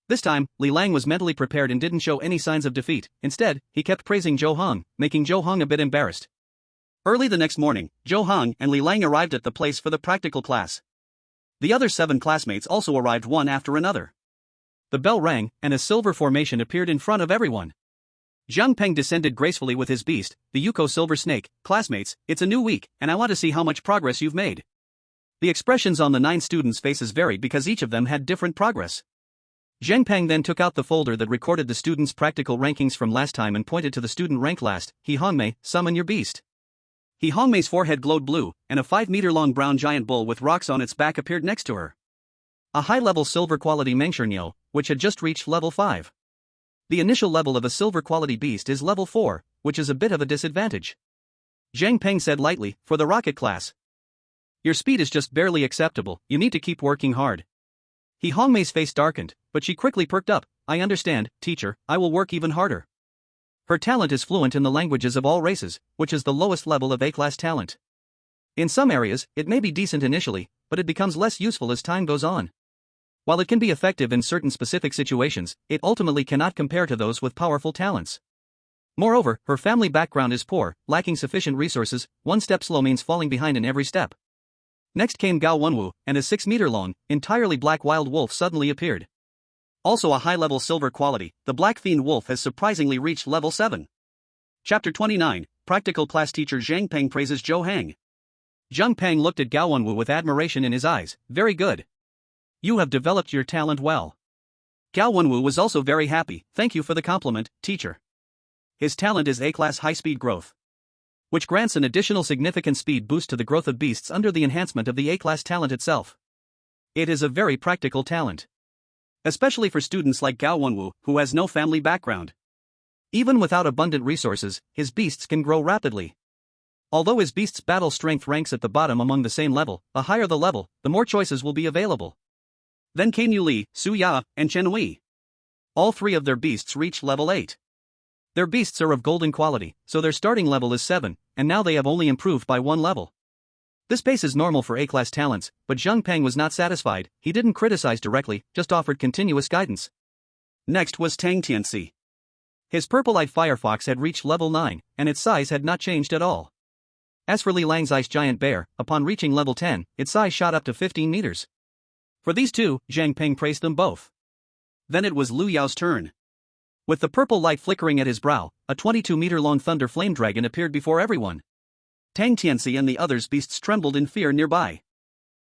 This time, Li Lang was mentally prepared and didn't show any signs of defeat. Instead, he kept praising Zhou Heng, making Zhou Heng a bit embarrassed. Early the next morning, Zhou Heng and Li Lang arrived at the place for the practical class. The other 7 classmates also arrived one after another. The bell rang, and a silver formation appeared in front of everyone. Zhang Peng descended gracefully with his beast, the Yuko Silver Snake. Classmates, it's a new week, and I want to see how much progress you've made. The expressions on the 9 students' faces varied because each of them had different progress. Zheng Peng then took out the folder that recorded the students' practical rankings from last time and pointed to the student ranked last. He Hongmei, summon your beast. He Hongmei's forehead glowed blue, and a 5-meter-long brown giant bull with rocks on its back appeared next to her. A high-level silver-quality Mengshernyo, which had just reached level 5. The initial level of a silver-quality beast is level 4, which is a bit of a disadvantage. Zheng Peng said lightly, for the rocket class. Your speed is just barely acceptable, you need to keep working hard. He Hongmei's face darkened, but she quickly perked up. I understand, teacher, I will work even harder. Her talent is fluent in the languages of all races, which is the lowest level of A-class talent. In some areas, it may be decent initially, but it becomes less useful as time goes on. While it can be effective in certain specific situations, it ultimately cannot compare to those with powerful talents. Moreover, her family background is poor, lacking sufficient resources. One step slow means falling behind in every step. Next came Gao Wenwu, and a 6-meter-long, entirely black wild wolf suddenly appeared. Also a high-level silver quality, the Black Fiend Wolf has surprisingly reached level 7. Chapter 29, Practical Class Teacher Zheng Peng praises Zhou Heng. Zheng Peng looked at Gao Wenwu with admiration in his eyes. Very good. You have developed your talent well. Gao Wenwu was also very happy. Thank you for the compliment, teacher. His talent is A-class high-speed growth, which grants an additional significant speed boost to the growth of beasts under the enhancement of the A-class talent itself. It is a very practical talent, especially for students like Gao Wenwu, who has no family background. Even without abundant resources, his beasts can grow rapidly. Although his beast's battle strength ranks at the bottom among the same level, the higher the level, the more choices will be available. Then came Yu Li, Su Ya, and Chen Wei. All 3 of their beasts reached level 8. Their beasts are of golden quality, so their starting level is 7, and now they have only improved by 1 level. This pace is normal for A-class talents, but Zheng Peng was not satisfied. He didn't criticize directly, just offered continuous guidance. Next was Tang Tianxi. His purple-eyed firefox had reached level 9, and its size had not changed at all. As for Li Lang's ice giant bear, upon reaching level 10, its size shot up to 15 meters. For these 2, Zheng Peng praised them both. Then it was Lu Yao's turn. With the purple light flickering at his brow, a 22-meter-long thunder flame dragon appeared before everyone. Tang Tianxi and the others' beasts trembled in fear nearby.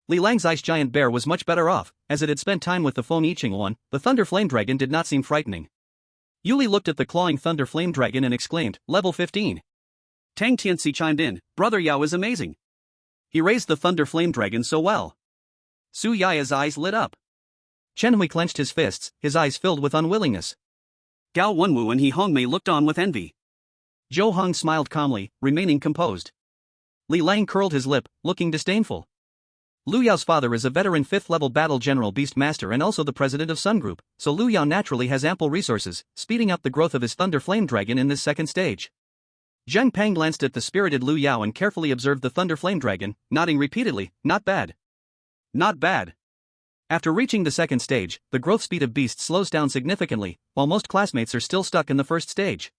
Li Lang's ice giant bear was much better off, as it had spent time with the Fengyi Azure Luan. The thunder flame dragon did not seem frightening. Yuli looked at the clawing thunder flame dragon and exclaimed, level 15. Tang Tianxi chimed in, Brother Yao is amazing. He raised the thunder flame dragon so well. Su Yaya's eyes lit up. Chen Hui clenched his fists, his eyes filled with unwillingness. Gao Wenwu and He Hongmei looked on with envy. Zhou Heng smiled calmly, remaining composed. Li Lang curled his lip, looking disdainful. Lu Yao's father is a veteran 5th-level battle general beast master and also the president of Sun Group, so Lu Yao naturally has ample resources, speeding up the growth of his thunder flame dragon in this second stage. Zheng Peng glanced at the spirited Lu Yao and carefully observed the thunder flame dragon, nodding repeatedly, not bad. Not bad. After reaching the second stage, the growth speed of beasts slows down significantly, while most classmates are still stuck in the first stage.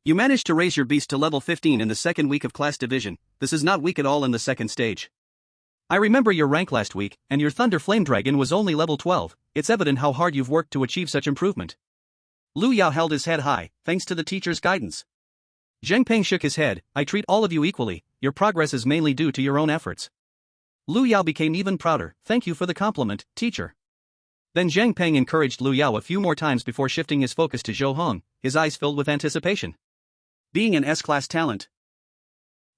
You managed to raise your beast to level 15 in the second week of class division. This is not weak at all in the second stage. I remember your rank last week, and your thunder flame dragon was only level 12. It's evident how hard you've worked to achieve such improvement. Lu Yao held his head high, thanks to the teacher's guidance. Zheng Peng shook his head. I treat all of you equally. Your progress is mainly due to your own efforts. Lu Yao became even prouder. Thank you for the compliment, teacher. Then Zheng Peng encouraged Lu Yao a few more times before shifting his focus to Zhou Heng, his eyes filled with anticipation. Being an S-class talent.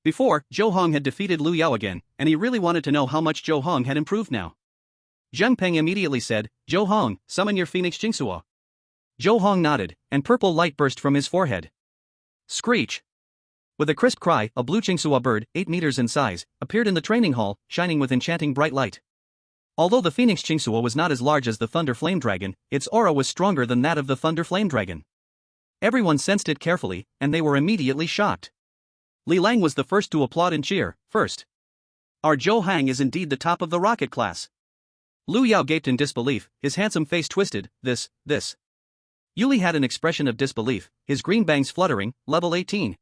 Before, Zhou Heng had defeated Lu Yao again, and he really wanted to know how much Zhou Heng had improved now. Zheng Peng immediately said, Zhou Heng, summon your Phoenix Jingsuo. Zhou Heng nodded, and purple light burst from his forehead. Screech! With a crisp cry, a blue Jingsuo bird, 8 meters in size, appeared in the training hall, shining with enchanting bright light. Although the Phoenix Jingsuo was not as large as the Thunder Flame Dragon, its aura was stronger than that of the Thunder Flame Dragon. Everyone sensed it carefully, and they were immediately shocked. Li Lang was the first to applaud and cheer. First, our Zhou Heng is indeed the top of the rocket class. Lu Yao gaped in disbelief, his handsome face twisted. This. Yuli had an expression of disbelief, his green bangs fluttering, level 18.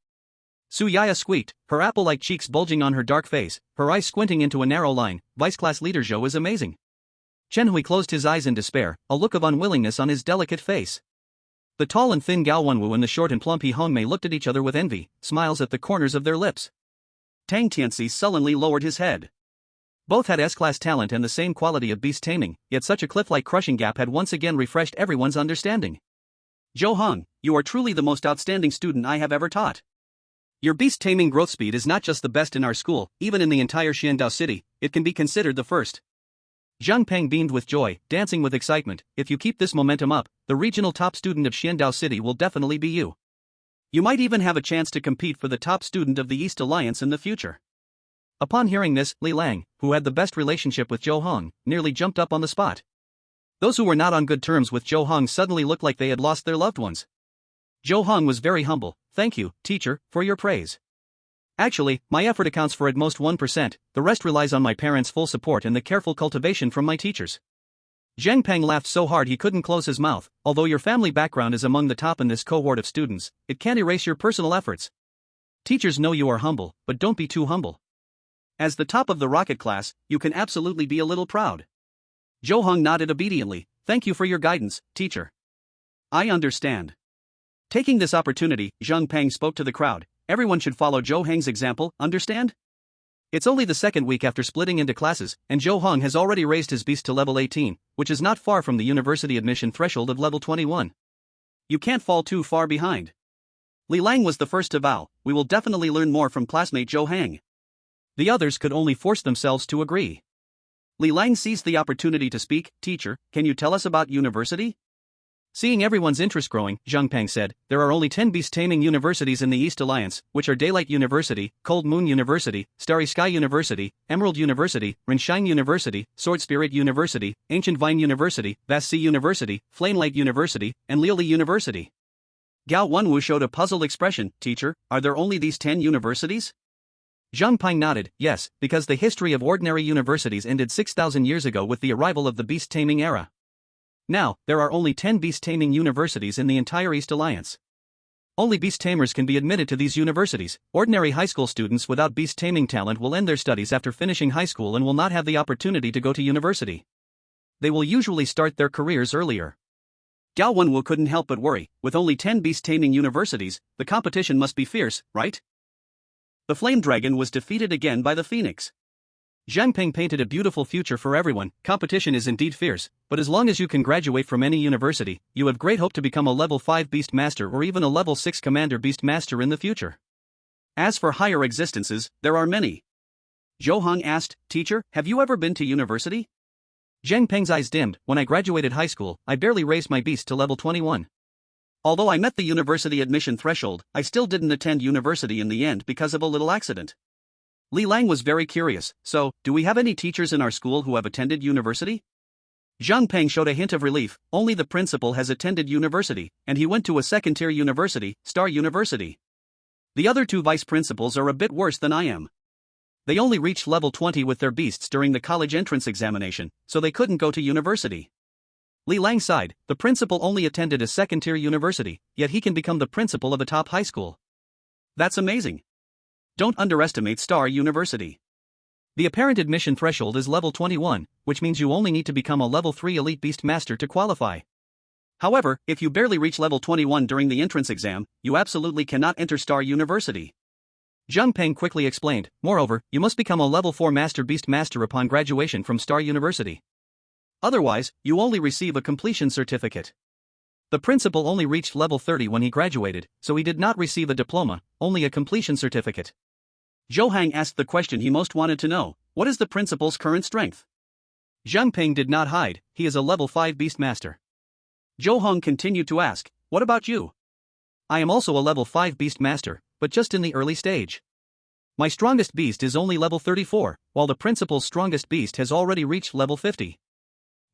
Su Yaya squeaked, her apple-like cheeks bulging on her dark face, her eyes squinting into a narrow line. Vice-class leader Zhou is amazing. Chen Hui closed his eyes in despair, a look of unwillingness on his delicate face. The tall and thin Gao Wenwu and the short and plump He Hongmei looked at each other with envy, smiles at the corners of their lips. Tang Tianxi sullenly lowered his head. Both had S-class talent and the same quality of beast taming, yet such a cliff-like crushing gap had once again refreshed everyone's understanding. Zhou Heng, you are truly the most outstanding student I have ever taught. Your beast taming growth speed is not just the best in our school, even in the entire Xiandao city, it can be considered the first. Zhang Peng beamed with joy, dancing with excitement. If you keep this momentum up, the regional top student of Xiandao City will definitely be you. You might even have a chance to compete for the top student of the East Alliance in the future. Upon hearing this, Li Lang, who had the best relationship with Zhou Heng, nearly jumped up on the spot. Those who were not on good terms with Zhou Heng suddenly looked like they had lost their loved ones. Zhou Heng was very humble. Thank you, teacher, for your praise. Actually, my effort accounts for at most 1%, the rest relies on my parents' full support and the careful cultivation from my teachers. Zhang Peng laughed so hard he couldn't close his mouth. Although your family background is among the top in this cohort of students, it can't erase your personal efforts. Teachers know you are humble, but don't be too humble. As the top of the rocket class, you can absolutely be a little proud. Zhou Heng nodded obediently. Thank you for your guidance, teacher. I understand. Taking this opportunity, Zhang Peng spoke to the crowd. Everyone should follow Zhou Heng's example, understand? It's only the second week after splitting into classes, and Zhou Heng has already raised his beast to level 18, which is not far from the university admission threshold of level 21. You can't fall too far behind. Li Lang was the first to vow, we will definitely learn more from classmate Zhou Heng. The others could only force themselves to agree. Li Lang seized the opportunity to speak. Teacher, can you tell us about university? Seeing everyone's interest growing, Zhang Peng said, there are only 10 beast-taming universities in the East Alliance, which are Daylight University, Cold Moon University, Starry Sky University, Emerald University, Renshine University, Sword Spirit University, Ancient Vine University, Vast Sea University, Flamelight University, and Liuli University. Gao Wenwu showed a puzzled expression. Teacher, are there only these 10 universities? Zhang Peng nodded, yes, because the history of ordinary universities ended 6,000 years ago with the arrival of the beast-taming era. Now, there are only 10 beast-taming universities in the entire East Alliance. Only beast-tamers can be admitted to these universities. Ordinary high school students without beast-taming talent will end their studies after finishing high school and will not have the opportunity to go to university. They will usually start their careers earlier. Gao Wenwu couldn't help but worry. With only 10 beast-taming universities, the competition must be fierce, right? The Flame Dragon was defeated again by the Phoenix. Zhang Peng painted a beautiful future for everyone. Competition is indeed fierce, but as long as you can graduate from any university, you have great hope to become a level 5 Beast Master or even a level 6 Commander Beast Master in the future. As for higher existences, there are many. Zhou Heng asked, Teacher, have you ever been to university? Zhang Peng's eyes dimmed. When I graduated high school, I barely raised my beast to level 21. Although I met the university admission threshold, I still didn't attend university in the end because of a little accident. Li Lang was very curious. So, do we have any teachers in our school who have attended university? Zhang Peng showed a hint of relief. Only the principal has attended university, and he went to a second-tier university, Star University. The other two vice principals are a bit worse than I am. They only reached level 20 with their beasts during the college entrance examination, so they couldn't go to university. Li Lang sighed. The principal only attended a second-tier university, yet he can become the principal of a top high school. That's amazing. Don't underestimate Star University. The apparent admission threshold is level 21, which means you only need to become a level 3 elite beast master to qualify. However, if you barely reach level 21 during the entrance exam, you absolutely cannot enter Star University. Zhang Peng quickly explained. Moreover, you must become a level 4 master beast master upon graduation from Star University. Otherwise, you only receive a completion certificate. The principal only reached level 30 when he graduated, so he did not receive a diploma, only a completion certificate. Zhou Heng asked the question he most wanted to know. What is the principal's current strength? Zhang Peng did not hide. He is a level 5 beast master. Zhou Heng continued to ask, what about you? I am also a level 5 beast master, but just in the early stage. My strongest beast is only level 34, while the principal's strongest beast has already reached level 50.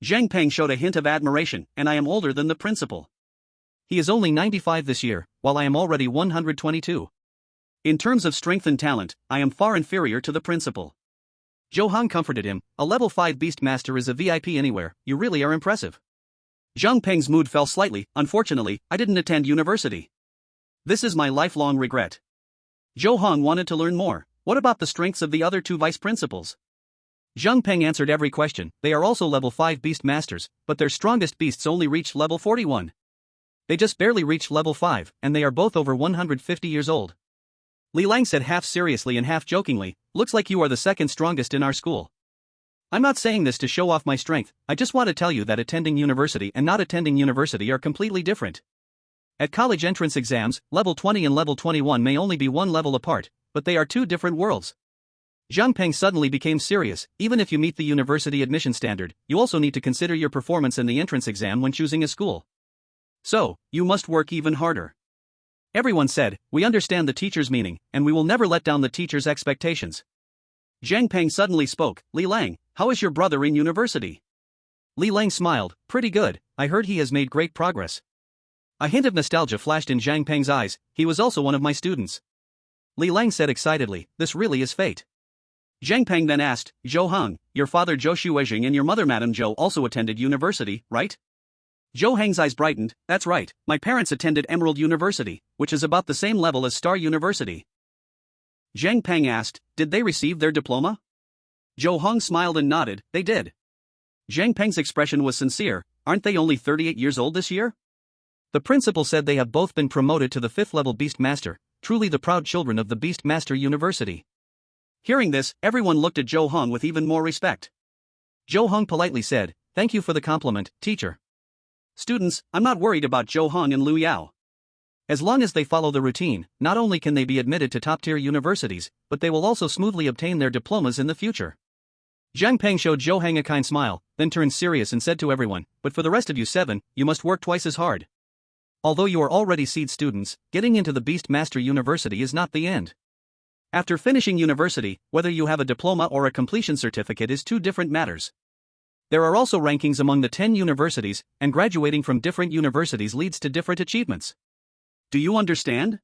Zhang Peng showed a hint of admiration, and I am older than the principal. He is only 95 this year, while I am already 122. In terms of strength and talent, I am far inferior to the principal. Zhou Heng comforted him. A level 5 beast master is a VIP anywhere. You really are impressive. Zhang Peng's mood fell slightly. Unfortunately, I didn't attend university. This is my lifelong regret. Zhou Heng wanted to learn more. What about the strengths of the other two vice principals? Zhang Peng answered every question. They are also level 5 beast masters, but their strongest beasts only reached level 41. They just barely reached level 5, and they are both over 150 years old. Li Lang said half seriously and half jokingly, looks like you are the second strongest in our school. I'm not saying this to show off my strength, I just want to tell you that attending university and not attending university are completely different. At college entrance exams, level 20 and level 21 may only be one level apart, but they are two different worlds. Zhang Peng suddenly became serious. Even if you meet the university admission standard, you also need to consider your performance in the entrance exam when choosing a school. So, you must work even harder. Everyone said, we understand the teacher's meaning, and we will never let down the teacher's expectations. Zhang Peng suddenly spoke, Li Lang, how is your brother in university? Li Lang smiled, pretty good, I heard he has made great progress. A hint of nostalgia flashed in Zhang Peng's eyes, he was also one of my students. Li Lang said excitedly, this really is fate. Zhang Peng then asked, Zhou Heng, your father Zhou Shuizheng and your mother Madame Zhou also attended university, right? Zhou Heng's eyes brightened, that's right, my parents attended Emerald University, which is about the same level as Star University. Zhang Peng asked, did they receive their diploma? Zhou Heng smiled and nodded, they did. Zhang Peng's expression was sincere, aren't they only 38 years old this year? The principal said they have both been promoted to the 5th level Beast Master, truly the proud children of the Beast Master University. Hearing this, everyone looked at Zhou Heng with even more respect. Zhou Heng politely said, thank you for the compliment, teacher. Students, I'm not worried about Zhou Heng and Liu Yao. As long as they follow the routine, not only can they be admitted to top-tier universities, but they will also smoothly obtain their diplomas in the future. Zhang Peng showed Zhou Heng a kind smile, then turned serious and said to everyone, but for the rest of you 7, you must work twice as hard. Although you are already seed students, getting into the Beast Master University is not the end. After finishing university, whether you have a diploma or a completion certificate is two different matters. There are also rankings among the 10 universities, and graduating from different universities leads to different achievements. Do you understand?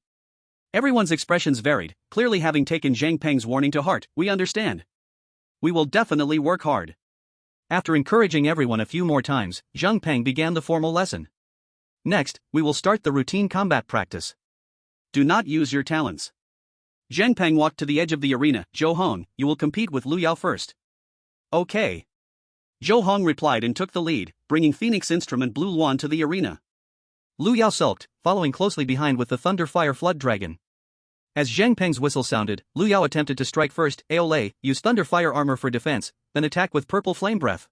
Everyone's expressions varied, clearly having taken Zhang Peng's warning to heart, we understand. We will definitely work hard. After encouraging everyone a few more times, Zhang Peng began the formal lesson. Next, we will start the routine combat practice. Do not use your talents. Zhang Peng walked to the edge of the arena, Zhou Heng, you will compete with Liu Yao first. Okay. Zhou Heng replied and took the lead, bringing Phoenix Instrument Blue Luan to the arena. Liu Yao sulked, following closely behind with the Thunder Fire Flood Dragon. As Zhang Peng's whistle sounded, Liu Yao attempted to strike first, Aole, use Thunder Fire Armor for defense, then attack with Purple Flame Breath.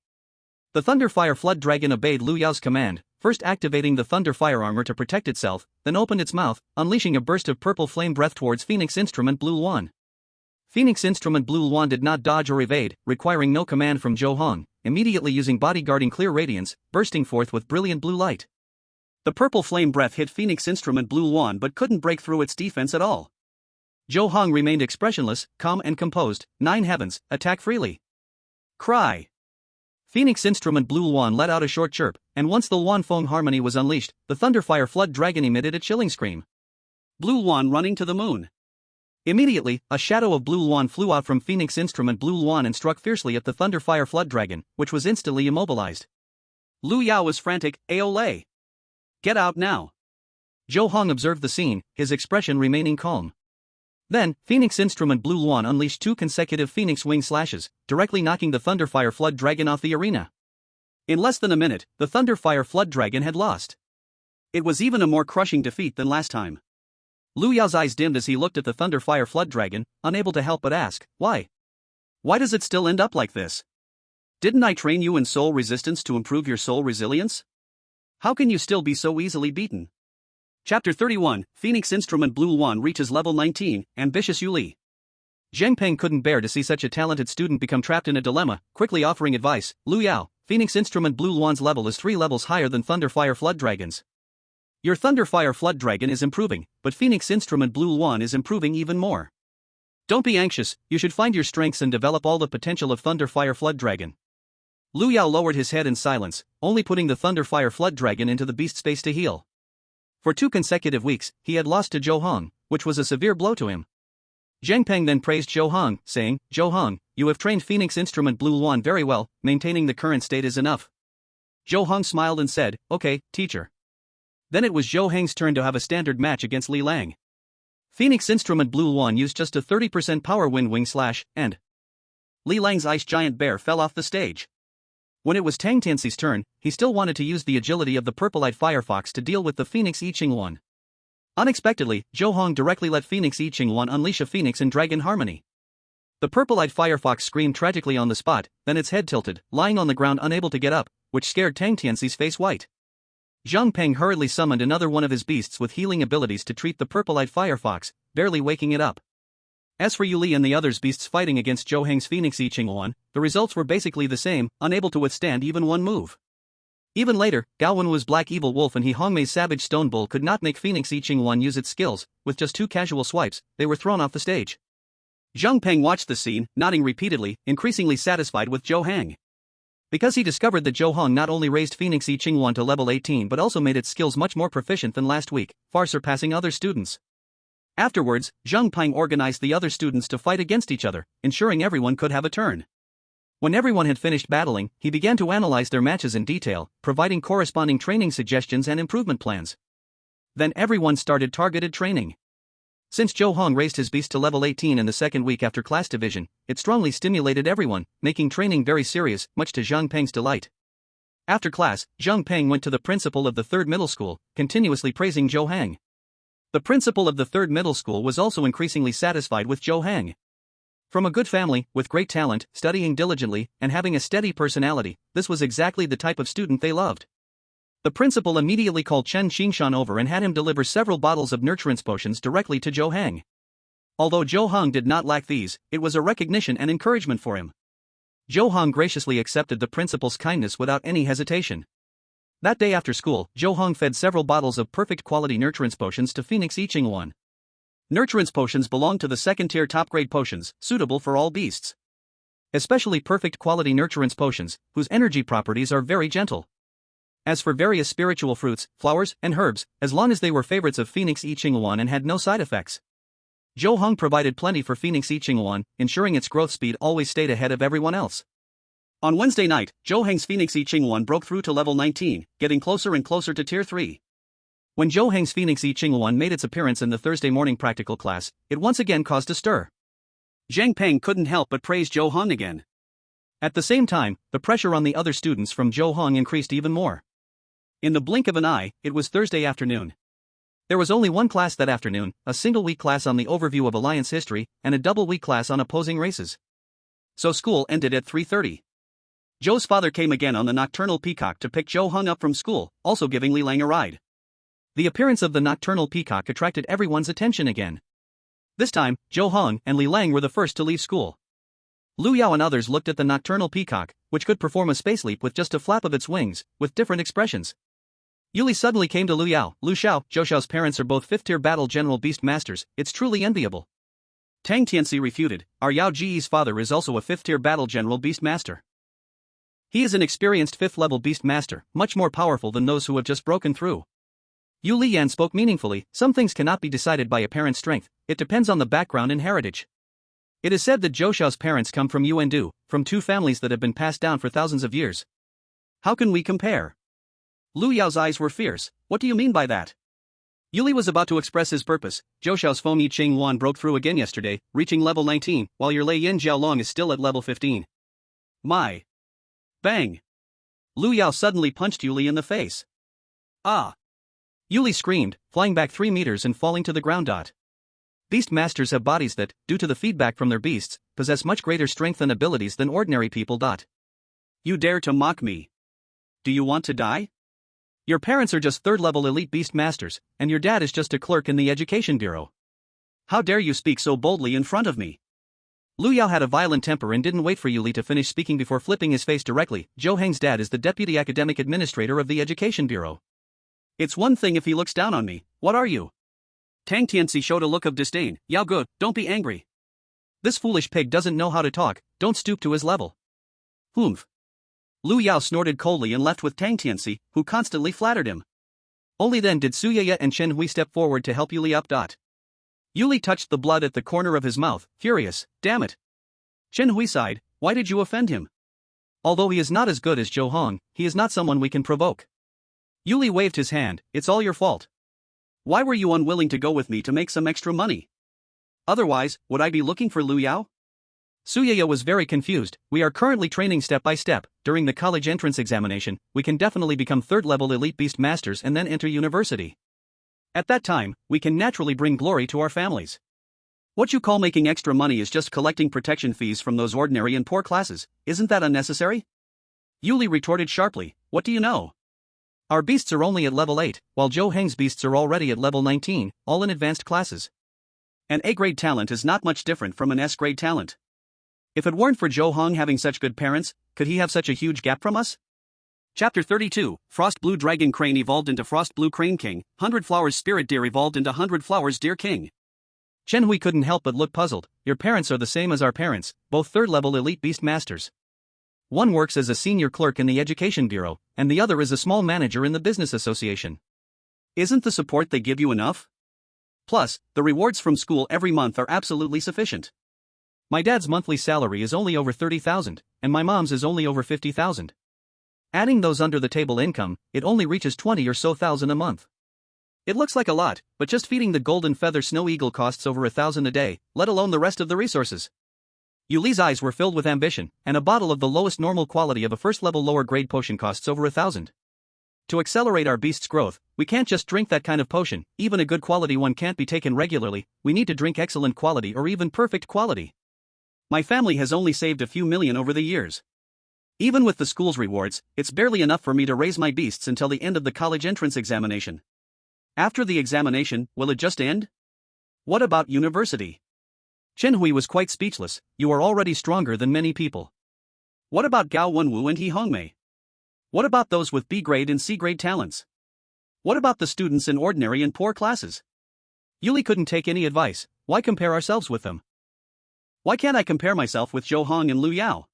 The Thunder Fire Flood Dragon obeyed Liu Yao's command, first activating the Thunder Fire Armor to protect itself, then opened its mouth, unleashing a burst of Purple Flame Breath towards Phoenix Instrument Blue Luan. Phoenix Instrument Blue Luan did not dodge or evade, requiring no command from Zhou Heng, immediately using bodyguarding Clear Radiance, bursting forth with brilliant blue light. The Purple Flame Breath hit Phoenix Instrument Blue Luan but couldn't break through its defense at all. Zhou Heng remained expressionless, calm and composed. 9 heavens, attack freely. Cry. Phoenix Instrument Blue Luan let out a short chirp, and once the Luan Feng harmony was unleashed, the Thunderfire Flood Dragon emitted a chilling scream. Blue Luan running to the moon. Immediately, a shadow of Blue Luan flew out from Phoenix Instrument Blue Luan and struck fiercely at the Thunderfire Flood Dragon, which was instantly immobilized. Liu Yao was frantic, Aole. Get out now. Zhou Heng observed the scene, his expression remaining calm. Then, Phoenix Instrument Blue Luan unleashed 2 consecutive Phoenix Wing slashes, directly knocking the Thunderfire Flood Dragon off the arena. In less than a minute, the Thunderfire Flood Dragon had lost. It was even a more crushing defeat than last time. Liu Yao's eyes dimmed as he looked at the Thunderfire Flood Dragon, unable to help but ask, why? Why does it still end up like this? Didn't I train you in soul resistance to improve your soul resilience? How can you still be so easily beaten? Chapter 31, Phoenix Instrument Blue Luan reaches level 19, Ambitious Yuli. Zhang Peng couldn't bear to see such a talented student become trapped in a dilemma, quickly offering advice, Liu Yao, Phoenix Instrument Blue Luan's level is 3 levels higher than Thunderfire Flood Dragon's. Your Thunderfire Flood Dragon is improving, but Phoenix Instrument Blue Luan is improving even more. Don't be anxious, you should find your strengths and develop all the potential of Thunderfire Flood Dragon. Liu Yao lowered his head in silence, only putting the Thunderfire Flood Dragon into the beast space to heal. For 2 consecutive weeks, he had lost to Zhou Heng, which was a severe blow to him. Zhang Peng then praised Zhou Heng, saying, Zhou Heng, you have trained Phoenix Instrument Blue Luan very well, maintaining the current state is enough. Zhou Heng smiled and said, okay, teacher. Then it was Zhou Heng's turn to have a standard match against Li Lang. Phoenix Instrument Blue Luan used just a 30% power wind wing slash, and Li Lang's ice giant bear fell off the stage. When it was Tang Tianxi's turn, he still wanted to use the agility of the Purple-eyed Firefox to deal with the Phoenix I Ching Luan. Unexpectedly, Zhou Heng directly let Phoenix I Ching Luan unleash a Phoenix and Dragon Harmony. The purple-eyed firefox screamed tragically on the spot, then its head tilted, lying on the ground unable to get up, which scared Tang Tianxi's face white. Zhang Peng hurriedly summoned another one of his beasts with healing abilities to treat the purple-eyed firefox, barely waking it up. As for Yu Li and the others beasts fighting against Zhou Heng's Phoenix I Ching Luan, the results were basically the same, unable to withstand even one move. Even later, Gao Wenwu's Black Evil Wolf and He Hongmei's Savage Stone Bull could not make Phoenix I Ching Luan use its skills. With just 2 casual swipes, they were thrown off the stage. Zhang Peng watched the scene, nodding repeatedly, increasingly satisfied with Zhou Heng. Because he discovered that Zhou Heng not only raised Phoenix I Ching Luan to level 18 but also made its skills much more proficient than last week, far surpassing other students. Afterwards, Zhang Peng organized the other students to fight against each other, ensuring everyone could have a turn. When everyone had finished battling, he began to analyze their matches in detail, providing corresponding training suggestions and improvement plans. Then everyone started targeted training. Since Zhou Heng raised his beast to level 18 in the second week after class division, it strongly stimulated everyone, making training very serious, much to Zhang Peng's delight. After class, Zhang Peng went to the principal of the third middle school, continuously praising Zhou Heng. The principal of the third middle school was also increasingly satisfied with Zhou Heng. From a good family, with great talent, studying diligently, and having a steady personality, this was exactly the type of student they loved. The principal immediately called Chen Xingshan over and had him deliver several bottles of nurturance potions directly to Zhou Heng. Although Zhou Heng did not lack these, it was a recognition and encouragement for him. Zhou Heng graciously accepted the principal's kindness without any hesitation. That day after school, Zhou Heng fed several bottles of perfect quality nurturance potions to Phoenix I Ching Luan. Nurturance potions belong to the second-tier top-grade potions, suitable for all beasts. Especially perfect quality nurturance potions, whose energy properties are very gentle. As for various spiritual fruits, flowers, and herbs, as long as they were favorites of Phoenix I Ching Luan and had no side effects. Zhou Heng provided plenty for Phoenix I Ching Luan, ensuring its growth speed always stayed ahead of everyone else. On Wednesday night, Zhou Heng's Phoenix I Ching Luan broke through to level 19, getting closer and closer to Tier 3. When Zhou Heng's Phoenix I Ching Luan made its appearance in the Thursday morning practical class, it once again caused a stir. Zhang Peng couldn't help but praise Zhou Heng again. At the same time, the pressure on the other students from Zhou Heng increased even more. In the blink of an eye, it was Thursday afternoon. There was only one class that afternoon, a single-week class on the overview of Alliance history, and a double-week class on opposing races. So school ended at 3:30. Zhou's father came again on the nocturnal peacock to pick Zhou Heng up from school, also giving Li Lang a ride. The appearance of the nocturnal peacock attracted everyone's attention again. This time, Zhou Heng and Li Lang were the first to leave school. Lu Yao and others looked at the nocturnal peacock, which could perform a space leap with just a flap of its wings, with different expressions. Yuli suddenly came to Lu Yao. Lu Xiao, Zhou Xiao's parents are both 5th-tier battle general beast masters, it's truly enviable. Tang Tianxi refuted, our Yao Ji's father is also a 5th-tier battle general beast master. He is an experienced 5th-level beast master, much more powerful than those who have just broken through. Yu Liyan spoke meaningfully, some things cannot be decided by apparent strength, it depends on the background and heritage. It is said that Zhou Xiao's parents come from Yuandu, from 2 families that have been passed down for thousands of years. How can we compare? Lu Yao's eyes were fierce, what do you mean by that? Yuli was about to express his purpose. Zhou Xiao's Fengyi Ching Luan broke through again yesterday, reaching level 19, while your Lei Yin Jiaolong is still at level 15. My. Bang! Lu Yao suddenly punched Yuli in the face. Ah! Yuli screamed, flying back 3 meters and falling to the ground. Beast masters have bodies that, due to the feedback from their beasts, possess much greater strength and abilities than ordinary people. You dare to mock me? Do you want to die? Your parents are just 3rd-level elite beast masters, and your dad is just a clerk in the education bureau. How dare you speak so boldly in front of me? Lu Yao had a violent temper and didn't wait for Yuli to finish speaking before flipping his face directly. Zhou Heng's dad is the deputy academic administrator of the education bureau. It's one thing if he looks down on me, what are you? Tang Tianxi showed a look of disdain. Yao Good, don't be angry. This foolish pig doesn't know how to talk, don't stoop to his level. Humph. Lu Yao snorted coldly and left with Tang Tianxi, who constantly flattered him. Only then did Su Yeye and Chen Hui step forward to help Yuli up. Yuli touched the blood at the corner of his mouth, furious, damn it. Chen Hui sighed, why did you offend him? Although he is not as good as Zhou Heng, he is not someone we can provoke. Yuli waved his hand, it's all your fault. Why were you unwilling to go with me to make some extra money? Otherwise, would I be looking for Lu Yao? Su Yeye was very confused. We are currently training step by step. During the college entrance examination, we can definitely become 3rd-level elite beast masters and then enter university. At that time, we can naturally bring glory to our families. What you call making extra money is just collecting protection fees from those ordinary and poor classes, isn't that unnecessary? Yuli retorted sharply, what do you know? Our beasts are only at level 8, while Zhou Heng's beasts are already at level 19, all in advanced classes. An A-grade talent is not much different from an S-grade talent. If it weren't for Zhou Heng having such good parents, could he have such a huge gap from us? Chapter 32, Frost Blue Dragon Crane evolved into Frost Blue Crane King, 100 Flowers Spirit Deer evolved into 100 Flowers Deer King. Chen Hui couldn't help but look puzzled. Your parents are the same as our parents, both third-level elite beast masters. One works as a senior clerk in the Education Bureau, and the other is a small manager in the Business Association. Isn't the support they give you enough? Plus, the rewards from school every month are absolutely sufficient. My dad's monthly salary is only over 30,000, and my mom's is only over 50,000. Adding those under-the-table income, it only reaches 20 or so thousand a month. It looks like a lot, but just feeding the golden feather snow eagle costs over 1,000 a day, let alone the rest of the resources. Yuli's eyes were filled with ambition, and a bottle of the lowest normal quality of a first-level lower-grade potion costs over 1,000. To accelerate our beast's growth, we can't just drink that kind of potion, even a good quality one can't be taken regularly, we need to drink excellent quality or even perfect quality. My family has only saved a few million over the years. Even with the school's rewards, it's barely enough for me to raise my beasts until the end of the college entrance examination. After the examination, will it just end? What about university? Chen Hui was quite speechless. You are already stronger than many people. What about Gao Wenwu and He Hongmei? What about those with B-grade and C-grade talents? What about the students in ordinary and poor classes? Yuli couldn't take any advice. Why compare ourselves with them? Why can't I compare myself with Zhou Heng and Lu Yao?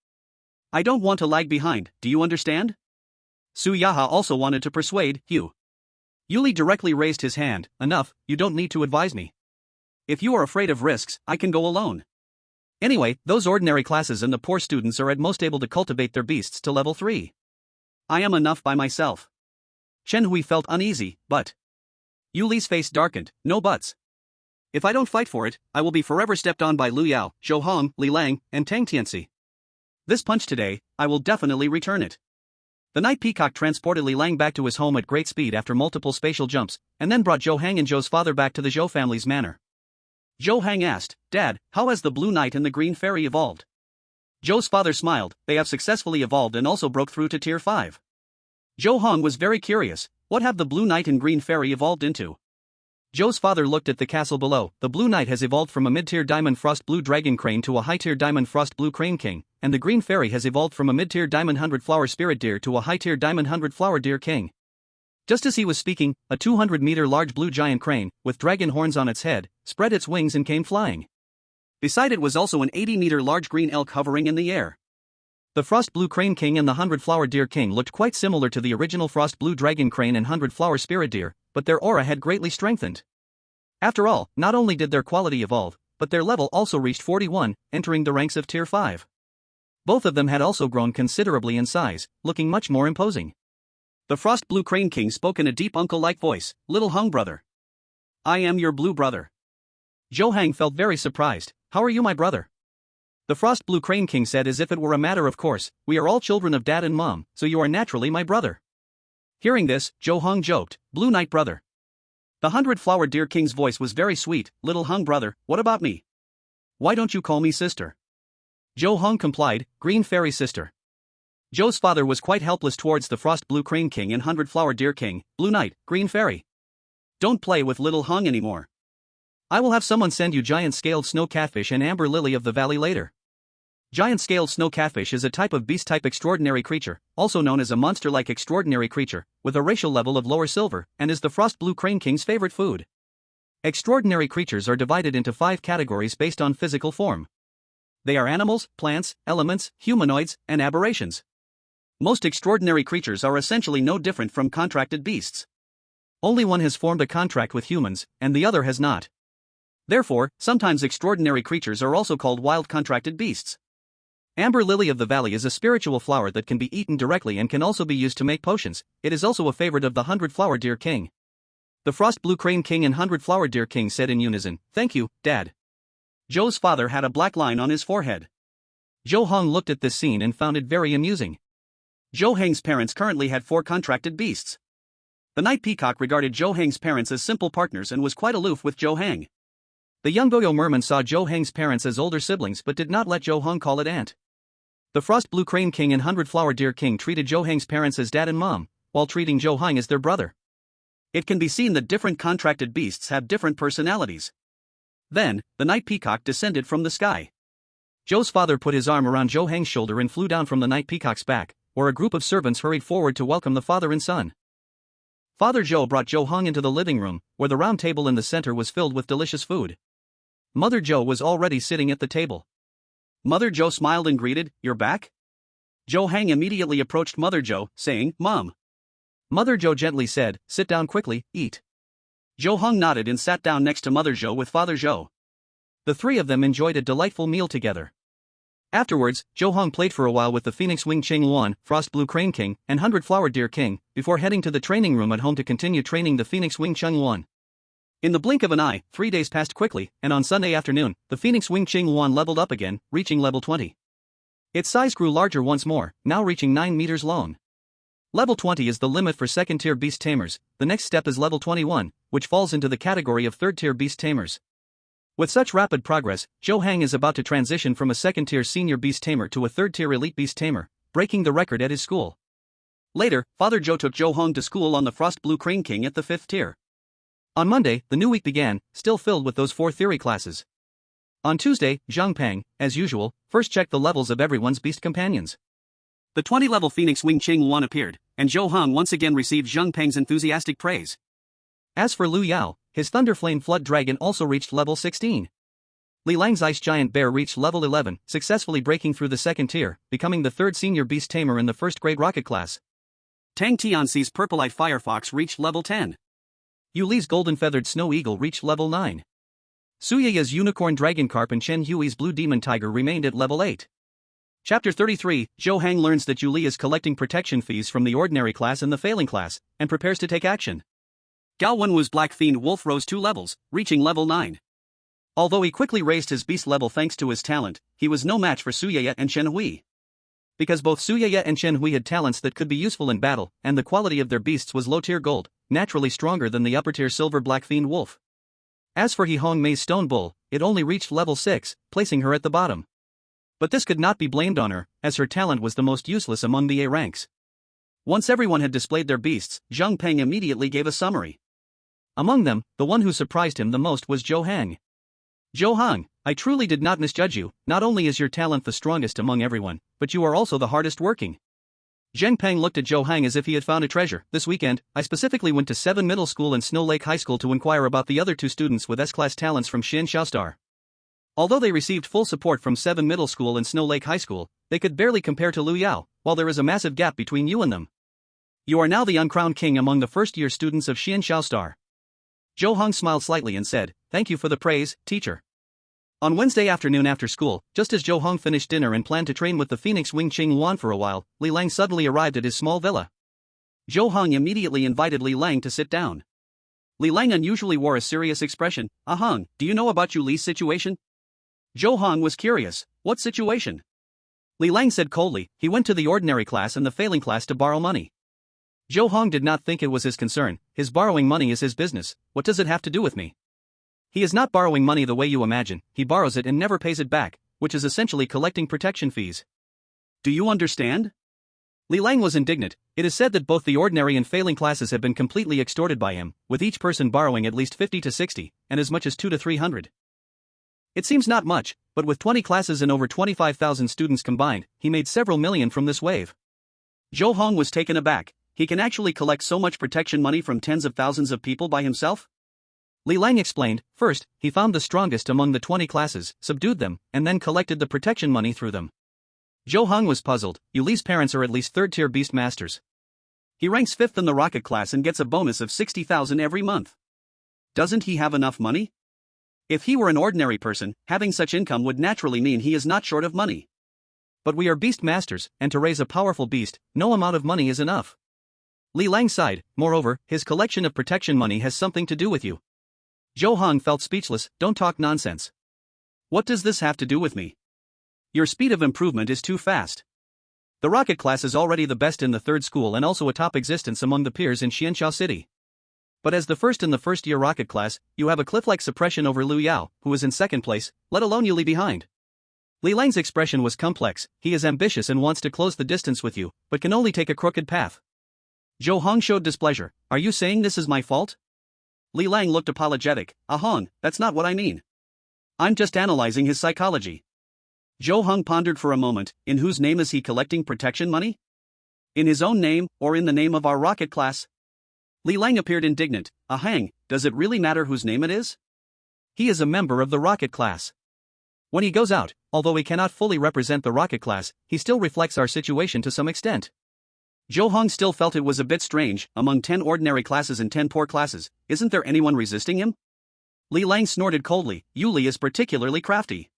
I don't want to lag behind, do you understand? Su Yaha also wanted to persuade Hugh. Yuli directly raised his hand. Enough, you don't need to advise me. If you are afraid of risks, I can go alone. Anyway, those ordinary classes and the poor students are at most able to cultivate their beasts to level 3. I am enough by myself. Chen Hui felt uneasy, but... Yuli's face darkened, no buts. If I don't fight for it, I will be forever stepped on by Lu Yao, Zhou Heng, Li Lang, and Tang Tianxi. This punch today, I will definitely return it. The Night Peacock transported Li Lang back to his home at great speed after multiple spatial jumps, and then brought Zhou Heng and Zhou's father back to the Zhou family's manor. Zhou Heng asked, Dad, how has the Blue Knight and the Green Fairy evolved? Zhou's father smiled, they have successfully evolved and also broke through to Tier 5. Zhou Heng was very curious, what have the Blue Knight and Green Fairy evolved into? Zhou's father looked at the castle below. The Blue Knight has evolved from a mid-tier Diamond Frost Blue Dragon Crane to a high-tier Diamond Frost Blue Crane King, and the Green Fairy has evolved from a mid-tier Diamond 100 Flower Spirit Deer to a high-tier Diamond 100 Flower Deer King. Just as he was speaking, a 200-meter large blue giant crane, with dragon horns on its head, spread its wings and came flying. Beside it was also an 80-meter large green elk hovering in the air. The Frost Blue Crane King and the 100 Flower Deer King looked quite similar to the original Frost Blue Dragon Crane and 100 Flower Spirit Deer, but their aura had greatly strengthened. After all, not only did their quality evolve, but their level also reached 41, entering the ranks of Tier 5. Both of them had also grown considerably in size, looking much more imposing. The Frost Blue Crane King spoke in a deep uncle-like voice, Little Hung brother. I am your blue brother. Zhou Heng felt very surprised, how are you my brother? The Frost Blue Crane King said as if it were a matter of course, we are all children of dad and mom, so you are naturally my brother. Hearing this, Zhou Heng joked, Blue Knight brother. The 100 Flower Deer King's voice was very sweet, Little Hung brother, what about me? Why don't you call me sister? Zhou Heng complied, Green Fairy sister. Zhou's father was quite helpless towards the Frost Blue Crane King and 100 Flower Deer King, Blue Knight, Green Fairy. Don't play with Little Hung anymore. I will have someone send you giant-scaled snow catfish and amber lily of the valley later. Giant-scaled snow catfish is a type of beast-type extraordinary creature, also known as a monster-like extraordinary creature, with a racial level of lower silver, and is the Frost Blue Crane King's favorite food. Extraordinary creatures are divided into 5 categories based on physical form. They are animals, plants, elements, humanoids, and aberrations. Most extraordinary creatures are essentially no different from contracted beasts. Only one has formed a contract with humans, and the other has not. Therefore, sometimes extraordinary creatures are also called wild contracted beasts. Amber Lily of the Valley is a spiritual flower that can be eaten directly and can also be used to make potions. It is also a favorite of the 100 Flower Deer King. The Frost Blue Crane King and 100 Flower Deer King said in unison, Thank you, Dad. Zhou's father had a black line on his forehead. Zhou Heng looked at this scene and found it very amusing. Zhou Heng's parents currently had 4 contracted beasts. The Night Peacock regarded Zhou Heng's parents as simple partners and was quite aloof with Zhou Heng. The young Goyo merman saw Zhou Heng's parents as older siblings but did not let Zhou Heng call it aunt. The Frost Blue Crane King and 100-Flower Deer King treated Zhou Heng's parents as dad and mom, while treating Zhou Heng as their brother. It can be seen that different contracted beasts have different personalities. Then, the night peacock descended from the sky. Zhou's father put his arm around Zhou Heng's shoulder and flew down from the night peacock's back, where a group of servants hurried forward to welcome the father and son. Father Zhou brought Zhou Heng into the living room, where the round table in the center was filled with delicious food. Mother Zhou was already sitting at the table. Mother Zhou smiled and greeted, "You're back?" Zhou Heng immediately approached Mother Zhou, saying, "Mom." Mother Zhou gently said, "Sit down quickly, eat." Zhou Heng nodded and sat down next to Mother Zhou with Father Zhou. The three of them enjoyed a delightful meal together. Afterwards, Zhou Heng played for a while with the Phoenix Wing Ching Luan, Frost Blue Crane King, and 100-Flower Deer King, before heading to the training room at home to continue training the Phoenix Wing Ching Luan. In the blink of an eye, 3 days passed quickly, and on Sunday afternoon, the Phoenix Wing Ching Luan leveled up again, reaching level 20. Its size grew larger once more, now reaching 9 meters long. Level 20 is the limit for second-tier beast tamers. The next step is level 21, which falls into the category of third-tier beast tamers. With such rapid progress, Zhou Heng is about to transition from a second-tier senior beast tamer to a third-tier elite beast tamer, breaking the record at his school. Later, Father Zhou took Zhou Heng to school on the Frost Blue Crane King at the 5th tier. On Monday, the new week began, still filled with those 4 theory classes. On Tuesday, Zhang Peng, as usual, first checked the levels of everyone's beast companions. The 20-level Phoenix Wing Ching Luan appeared, and Zhou Heng once again received Zhang Peng's enthusiastic praise. As for Lu Yao, his Thunderflame Flood Dragon also reached level 16. Li Lang's Ice Giant Bear reached level 11, successfully breaking through the 2nd tier, becoming the 3rd senior beast tamer in the 1st grade rocket class. Tang Tianxi's Purpleite Firefox reached level 10. Yu Li's Golden Feathered Snow Eagle reached level 9. Suyaya's Unicorn Dragon Carp and Chen Hui's Blue Demon Tiger remained at level 8. Chapter 33, Zhou Heng learns that Yu Li is collecting protection fees from the ordinary class and the failing class, and prepares to take action. Gao Wenwu's Black Fiend Wolf rose 2 levels, reaching level 9. Although he quickly raised his beast level thanks to his talent, he was no match for Suyaya and Chen Hui. Because both Suyaya and Chen Hui had talents that could be useful in battle, and the quality of their beasts was low-tier gold, naturally stronger than the upper-tier silver Black Fiend Wolf. As for He Hong Mei's Stone Bull, it only reached level 6, placing her at the bottom. But this could not be blamed on her, as her talent was the most useless among the A ranks. Once everyone had displayed their beasts, Zhang Peng immediately gave a summary. Among them, the one who surprised him the most was Zhou Heng. "Zhou Heng, I truly did not misjudge you. Not only is your talent the strongest among everyone, but you are also the hardest working." Zhang Peng looked at Zhou Heng as if he had found a treasure. "This weekend, I specifically went to 7 Middle School and Snow Lake High School to inquire about the other 2 students with S-class talents from Xianxiao Star. Although they received full support from 7 Middle School and Snow Lake High School, they could barely compare to Lu Yao, while there is a massive gap between you and them. You are now the uncrowned king among the first-year students of Xianxiao Star." Zhou Heng smiled slightly and said, "Thank you for the praise, teacher." On Wednesday afternoon after school, just as Zhou Heng finished dinner and planned to train with the Phoenix Wing Ching Luan for a while, Li Lang suddenly arrived at his small villa. Zhou Heng immediately invited Li Lang to sit down. Li Lang unusually wore a serious expression. Heng, do you know about Yu Li's situation?" Zhou Heng was curious. "What situation?" Li Lang said coldly, "He went to the ordinary class and the failing class to borrow money." Zhou Heng did not think it was his concern. "His borrowing money is his business. What does it have to do with me?" "He is not borrowing money the way you imagine. He borrows it and never pays it back, which is essentially collecting protection fees." "Do you understand?" Li Lang was indignant. "It is said that both the ordinary and failing classes have been completely extorted by him, with each person borrowing at least 50 to 60, and as much as 200 to 300. It seems not much, but with 20 classes and over 25,000 students combined, he made several million from this wave." Zhou Heng was taken aback. He can actually collect so much protection money from tens of thousands of people by himself? Li Lang explained, "First, he found the strongest among the 20 classes, subdued them, and then collected the protection money through them." Zhou Heng was puzzled. Yu Li's parents are at least 3rd-tier beast masters. He ranks 5th in the rocket class and gets a bonus of 60,000 every month. Doesn't he have enough money? If he were an ordinary person, having such income would naturally mean he is not short of money. But we are beast masters, and to raise a powerful beast, no amount of money is enough. Li Lang sighed. "Moreover, his collection of protection money has something to do with you." Zhou Heng felt speechless. "Don't talk nonsense. What does this have to do with me? Your speed of improvement is too fast. The rocket class is already the best in the 3rd school and also a top existence among the peers in Xianxiao City. But as the first in the first-year rocket class, you have a cliff-like suppression over Liu Yao, who is in second place, let alone Yuli behind. Li Lang's expression was complex. He is ambitious and wants to close the distance with you, but can only take a crooked path. Zhou Heng showed displeasure. Are you saying this is my fault? Li Lang looked apologetic. Heng, that's not what I mean. I'm just analyzing his psychology. Zhou Heng pondered for a moment. In whose name is he collecting protection money? In his own name, or in the name of our rocket class? Li Lang appeared indignant. Heng, does it really matter whose name it is? He is a member of the rocket class. When he goes out, although he cannot fully represent the rocket class, he still reflects our situation to some extent. Zhou Heng still felt it was a bit strange. Among 10 ordinary classes and 10 poor classes, isn't there anyone resisting him? Li Lang snorted coldly. Yuli is particularly crafty.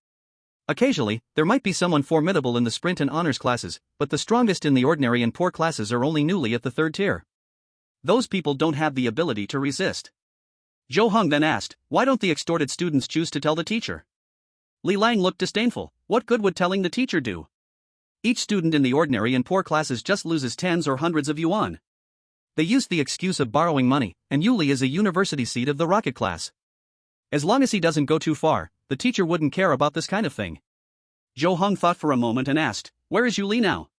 Occasionally, there might be someone formidable in the sprint and honors classes, but the strongest in the ordinary and poor classes are only newly at the third tier. Those people don't have the ability to resist. Zhou Heng then asked, why don't the extorted students choose to tell the teacher? Li Lang looked disdainful. What good would telling the teacher do? Each student in the ordinary and poor classes just loses tens or hundreds of yuan. They used the excuse of borrowing money, and Yuli is a university seat of the rocket class. As long as he doesn't go too far, the teacher wouldn't care about this kind of thing. Zhou Heng thought for a moment and asked, where is Yuli now?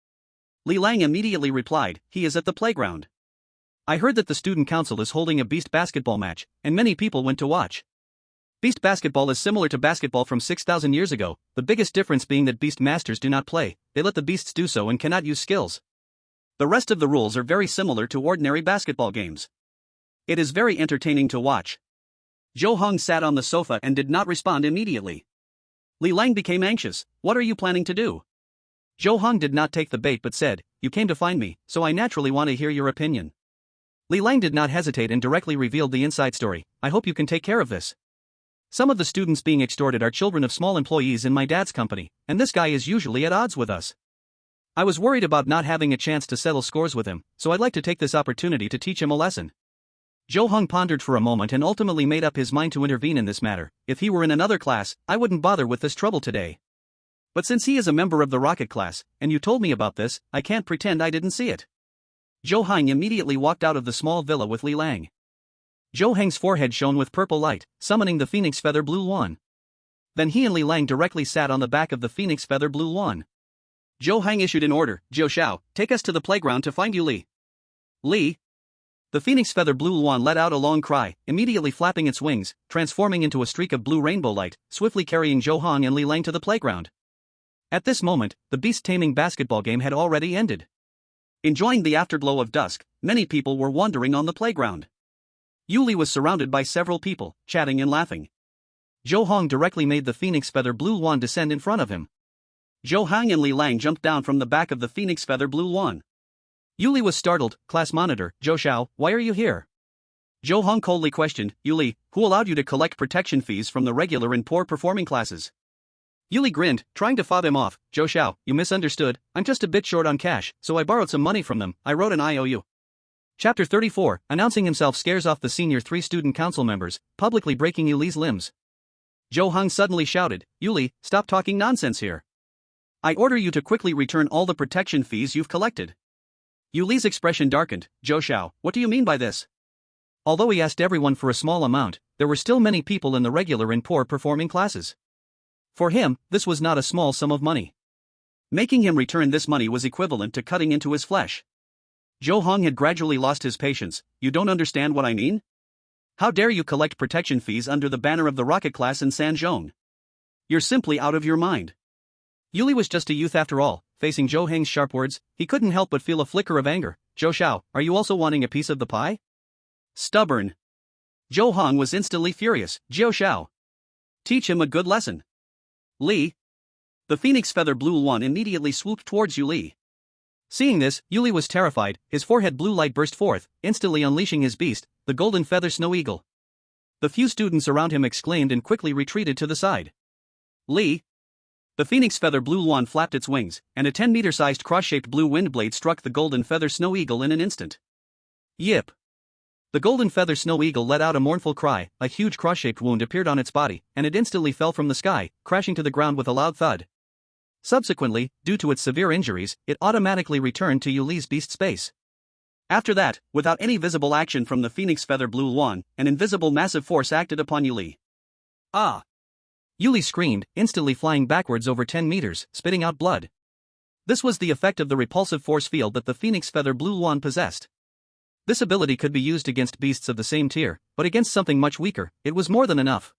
Li Lang immediately replied, he is at the playground. I heard that the student council is holding a beast basketball match, and many people went to watch. Beast basketball is similar to basketball from 6,000 years ago, the biggest difference being that beast masters do not play, they let the beasts do so and cannot use skills. The rest of the rules are very similar to ordinary basketball games. It is very entertaining to watch. Zhou Heng sat on the sofa and did not respond immediately. Li Lang became anxious. What are you planning to do? Zhou Heng did not take the bait but said, you came to find me, so I naturally want to hear your opinion. Li Lang did not hesitate and directly revealed the inside story. I hope you can take care of this. Some of the students being extorted are children of small employees in my dad's company, and this guy is usually at odds with us. I was worried about not having a chance to settle scores with him, so I'd like to take this opportunity to teach him a lesson. Zhou Heng pondered for a moment and ultimately made up his mind to intervene in this matter. If he were in another class, I wouldn't bother with this trouble today. But since he is a member of the rocket class, and you told me about this, I can't pretend I didn't see it. Zhou Heng immediately walked out of the small villa with Li Lang. Zhou Heng's forehead shone with purple light, summoning the phoenix feather blue Luan. Then he and Li Lang directly sat on the back of the phoenix feather blue Luan. Zhou Heng issued an order, Jiu Xiao, take us to the playground to find you Li. Li? The phoenix feather blue Luan let out a long cry, immediately flapping its wings, transforming into a streak of blue rainbow light, swiftly carrying Zhou Heng and Li Lang to the playground. At this moment, the beast-taming basketball game had already ended. Enjoying the afterglow of dusk, many people were wandering on the playground. Yuli was surrounded by several people, chatting and laughing. Zhou Heng directly made the phoenix feather blue Luan descend in front of him. Zhou Heng and Li Lang jumped down from the back of the phoenix feather blue Luan. Yuli was startled. Class monitor, Zhou Xiao, why are you here? Zhou Heng coldly questioned, Yuli, who allowed you to collect protection fees from the regular and poor performing classes? Yuli grinned, trying to fob him off. Zhou Xiao, you misunderstood, I'm just a bit short on cash, so I borrowed some money from them. I wrote an IOU. Chapter 34, announcing himself scares off the senior 3 student council members, publicly breaking Yuli's limbs. Zhou Heng suddenly shouted, Yuli, stop talking nonsense here. I order you to quickly return all the protection fees you've collected. Yuli's expression darkened. Zhou Xiao, what do you mean by this? Although he asked everyone for a small amount, there were still many people in the regular and poor performing classes. For him, this was not a small sum of money. Making him return this money was equivalent to cutting into his flesh. Zhou Heng had gradually lost his patience. You don't understand what I mean? How dare you collect protection fees under the banner of the rocket class in Sanzhong? You're simply out of your mind. Yuli was just a youth after all. Facing Zhou Heng's sharp words, he couldn't help but feel a flicker of anger. Zhou Xiao, are you also wanting a piece of the pie? Stubborn. Zhou Heng was instantly furious. Zhou Xiao, teach him a good lesson. Li. The phoenix feather blue Luan immediately swooped towards Yuli. Seeing this, Yuli was terrified. His forehead blue light burst forth, instantly unleashing his beast, the golden feather snow eagle. The few students around him exclaimed and quickly retreated to the side. Li. The phoenix feather blue Luan flapped its wings, and a 10-meter-sized cross-shaped blue wind blade struck the golden feather snow eagle in an instant. Yip. The golden feather snow eagle let out a mournful cry. A huge cross-shaped wound appeared on its body, and it instantly fell from the sky, crashing to the ground with a loud thud. Subsequently, due to its severe injuries, it automatically returned to Yuli's beast space. After that, without any visible action from the Phoenix Feather Blue Luan, an invisible massive force acted upon Yuli. Ah! Yuli screamed, instantly flying backwards over 10 meters, spitting out blood. This was the effect of the repulsive force field that the Phoenix Feather Blue Luan possessed. This ability could be used against beasts of the same tier, but against something much weaker, it was more than enough.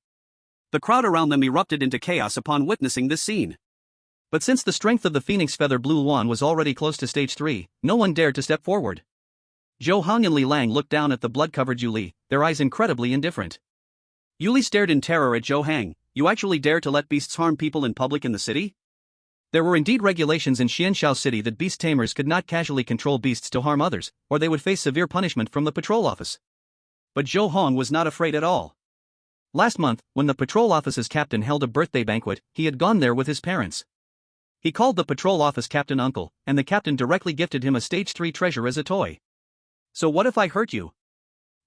The crowd around them erupted into chaos upon witnessing this scene. But since the strength of the Phoenix Feather Blue Luan was already close to stage 3, no one dared to step forward. Zhou Heng and Li Lang looked down at the blood-covered Yuli, their eyes incredibly indifferent. Yuli stared in terror at Zhou Heng. You actually dare to let beasts harm people in public in the city? There were indeed regulations in Xianxiao City that beast tamers could not casually control beasts to harm others, or they would face severe punishment from the patrol office. But Zhou Heng was not afraid at all. Last month, when the patrol office's captain held a birthday banquet, he had gone there with his parents. He called the patrol office captain uncle, and the captain directly gifted him a stage 3 treasure as a toy. So what if I hurt you?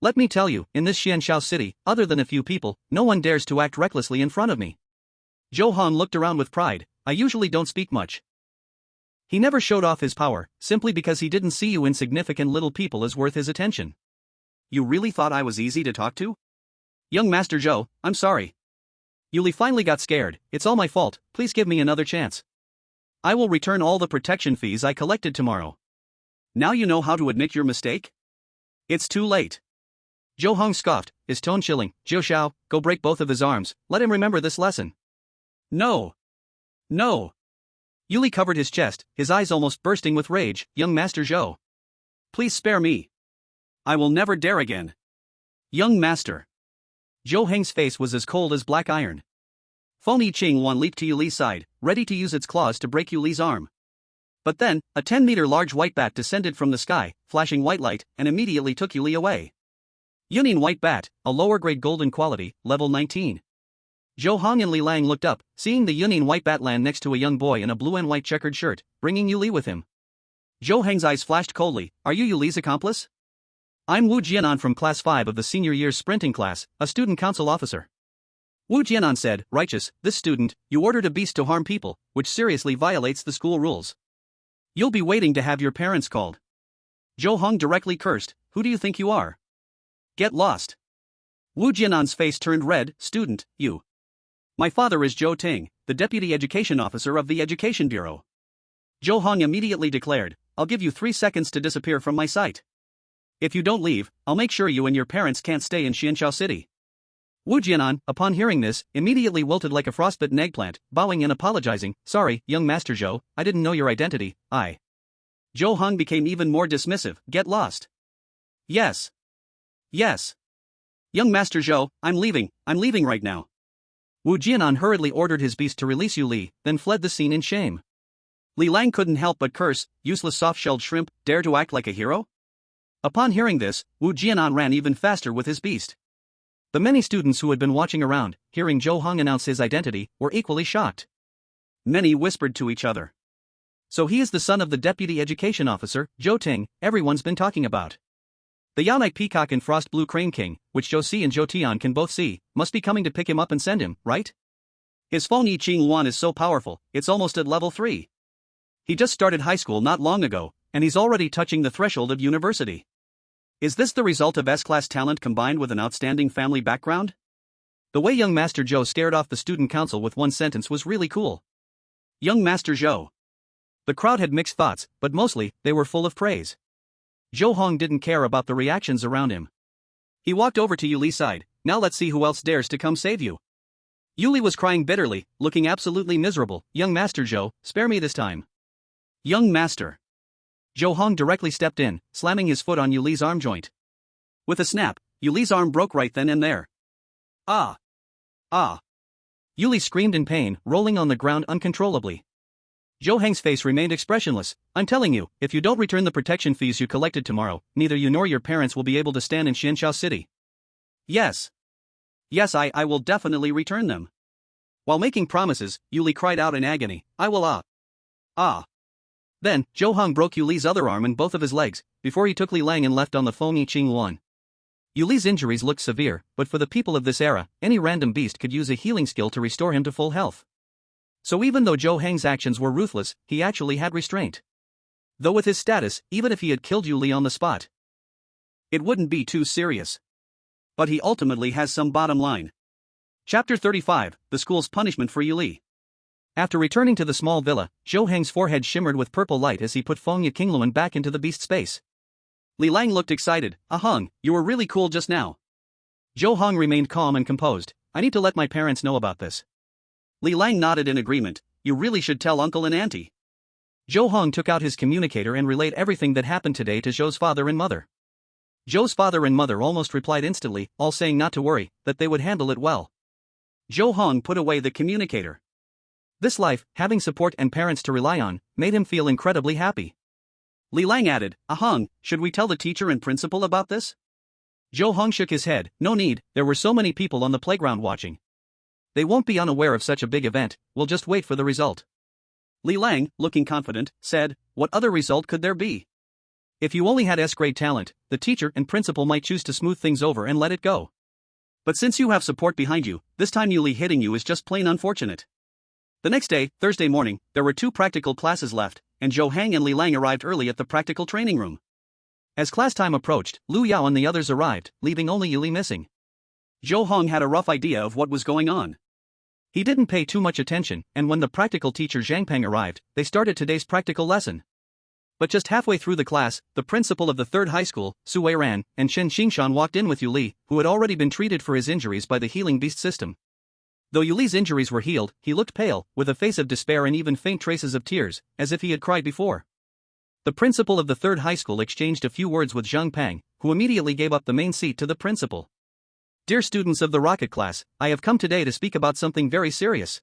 Let me tell you, in this Xianxiao City, other than a few people, no one dares to act recklessly in front of me. Zhou Heng looked around with pride. I usually don't speak much. He never showed off his power, simply because he didn't see you insignificant little people as worth his attention. You really thought I was easy to talk to? Young Master Zhou, I'm sorry. Yuli finally got scared. It's all my fault, please give me another chance. I will return all the protection fees I collected tomorrow. Now you know how to admit your mistake? It's too late. Zhou Heng scoffed, his tone chilling. Zhou Xiao, go break both of his arms, let him remember this lesson. No. No. Yuli covered his chest, his eyes almost bursting with rage. Young Master Zhou. Please spare me. I will never dare again. Young Master. Zhou Heng's face was as cold as black iron. Fengyi Azure Luan leaped to Yuli's side, ready to use its claws to break Yuli's arm. But then, a 10-meter large white bat descended from the sky, flashing white light, and immediately took Yuli away. Yunin White Bat, a lower-grade golden quality, level 19. Zhou Heng and Li Lang looked up, seeing the Yunin White Bat land next to a young boy in a blue and white checkered shirt, bringing Yuli with him. Zhou Heng's eyes flashed coldly. Are you Yuli's accomplice? I'm Wu Jianan from Class 5 of the senior year's sprinting class, a student council officer. Wu Jianan said, righteous, this student, you ordered a beast to harm people, which seriously violates the school rules. You'll be waiting to have your parents called. Zhou Heng directly cursed, who do you think you are? Get lost. Wu Jianan's face turned red, student, you. My father is Zhou Ting, the deputy education officer of the Education Bureau. Zhou Heng immediately declared, I'll give you 3 seconds to disappear from my sight. If you don't leave, I'll make sure you and your parents can't stay in Xianxiao City. Wu Jianan, upon hearing this, immediately wilted like a frostbitten eggplant, bowing and apologizing. Sorry, young Master Zhou, I didn't know your identity. Zhou Heng became even more dismissive. Get lost. Yes. Yes. Young Master Zhou, I'm leaving right now. Wu Jianan hurriedly ordered his beast to release Yuli, then fled the scene in shame. Li Lang couldn't help but curse, useless soft-shelled shrimp, dare to act like a hero? Upon hearing this, Wu Jianan ran even faster with his beast. The many students who had been watching around, hearing Zhou Heng announce his identity, were equally shocked. Many whispered to each other. So he is the son of the deputy education officer, Zhou Ting, everyone's been talking about. The Yanite Peacock and Frost Blue Crane King, which Zhou Si and Zhou Tian can both see, must be coming to pick him up and send him, right? His Fengyi Azure Luan is so powerful, it's almost at level 3. He just started high school not long ago, and he's already touching the threshold of university. Is this the result of S-class talent combined with an outstanding family background? The way young Master Zhou scared off the student council with one sentence was really cool. Young Master Zhou. The crowd had mixed thoughts, but mostly, they were full of praise. Zhou Heng didn't care about the reactions around him. He walked over to Yuli's side. Now let's see who else dares to come save you. Yuli was crying bitterly, looking absolutely miserable. Young Master Zhou, spare me this time. Young Master. Zhou Heng directly stepped in, slamming his foot on Yuli's arm joint. With a snap, Yuli's arm broke right then and there. Ah! Ah! Yuli screamed in pain, rolling on the ground uncontrollably. Zhou Heng's face remained expressionless. I'm telling you, if you don't return the protection fees you collected tomorrow, neither you nor your parents will be able to stand in Xianxiao City. Yes. Yes, I will definitely return them. While making promises, Yuli cried out in agony, I will Ah. Then, Zhou Heng broke Yuli's other arm and both of his legs, before he took Li Lang and left on the Fengyi Azure Luan. Yuli's injuries looked severe, but for the people of this era, any random beast could use a healing skill to restore him to full health. So even though Zhou Heng's actions were ruthless, he actually had restraint. Though with his status, even if he had killed Yuli on the spot, it wouldn't be too serious. But he ultimately has some bottom line. Chapter 35, The School's Punishment for Yuli. After returning to the small villa, Zhou Heng's forehead shimmered with purple light as he put Fengyi Azure Luan back into the beast space. Li Lang looked excited. Heng, you were really cool just now. Zhou Heng remained calm and composed. I need to let my parents know about this. Li Lang nodded in agreement. You really should tell uncle and auntie. Zhou Heng took out his communicator and relayed everything that happened today to Zhou's father and mother. Zhou's father and mother almost replied instantly, all saying not to worry, that they would handle it well. Zhou Heng put away the communicator. This life, having support and parents to rely on, made him feel incredibly happy. Li Lang added, Heng, should we tell the teacher and principal about this? Zhou Heng shook his head. No need, there were so many people on the playground watching. They won't be unaware of such a big event, we'll just wait for the result. Li Lang, looking confident, said, what other result could there be? If you only had S-grade talent, the teacher and principal might choose to smooth things over and let it go. But since you have support behind you, this time Yuli hitting you is just plain unfortunate. The next day, Thursday morning, there were 2 practical classes left, and Zhou Heng and Li Lang arrived early at the practical training room. As class time approached, Lu Yao and the others arrived, leaving only Yuli missing. Zhou Heng had a rough idea of what was going on. He didn't pay too much attention, and when the practical teacher Zhang Peng arrived, they started today's practical lesson. But just halfway through the class, the principal of the 3rd high school, Su Weiran, and Shen Xingshan walked in with Yuli, who had already been treated for his injuries by the healing beast system. Though Yuli's injuries were healed, he looked pale, with a face of despair and even faint traces of tears, as if he had cried before. The principal of the 3rd high school exchanged a few words with Zhang Peng, who immediately gave up the main seat to the principal. Dear students of the rocket class, I have come today to speak about something very serious.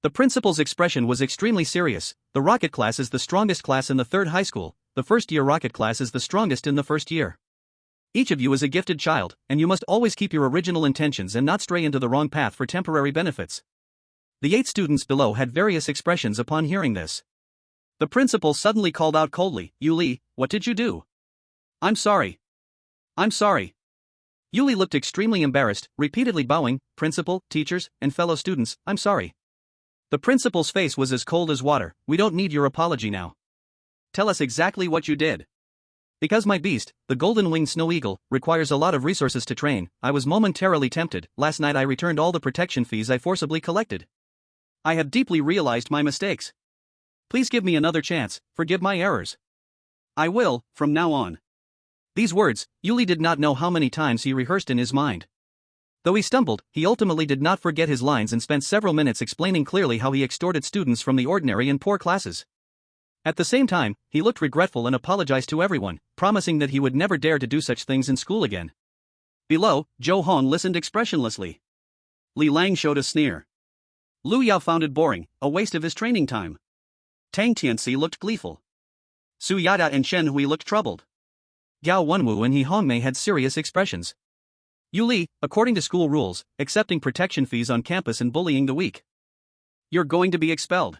The principal's expression was extremely serious. The rocket class is the strongest class in the 3rd high school, the first-year rocket class is the strongest in the first year. Each of you is a gifted child, and you must always keep your original intentions and not stray into the wrong path for temporary benefits. The 8 students below had various expressions upon hearing this. The principal suddenly called out coldly, Yuli, what did you do? I'm sorry. I'm sorry. Yuli looked extremely embarrassed, repeatedly bowing, principal, teachers, and fellow students, I'm sorry. The principal's face was as cold as water. We don't need your apology now. Tell us exactly what you did. Because my beast, the golden-winged snow eagle, requires a lot of resources to train, I was momentarily tempted. Last night I returned all the protection fees I forcibly collected. I have deeply realized my mistakes. Please give me another chance, forgive my errors. I will, from now on. These words, Yuli did not know how many times he rehearsed in his mind. Though he stumbled, he ultimately did not forget his lines and spent several minutes explaining clearly how he extorted students from the ordinary and poor classes. At the same time, he looked regretful and apologized to everyone, promising that he would never dare to do such things in school again. Below, Zhou Heng listened expressionlessly. Li Lang showed a sneer. Lu Yao found it boring, a waste of his training time. Tang Tianxi looked gleeful. Su Yada and Shen Hui looked troubled. Gao Wenwu and He Hongmei had serious expressions. Yuli, according to school rules, accepting protection fees on campus and bullying the weak. You're going to be expelled.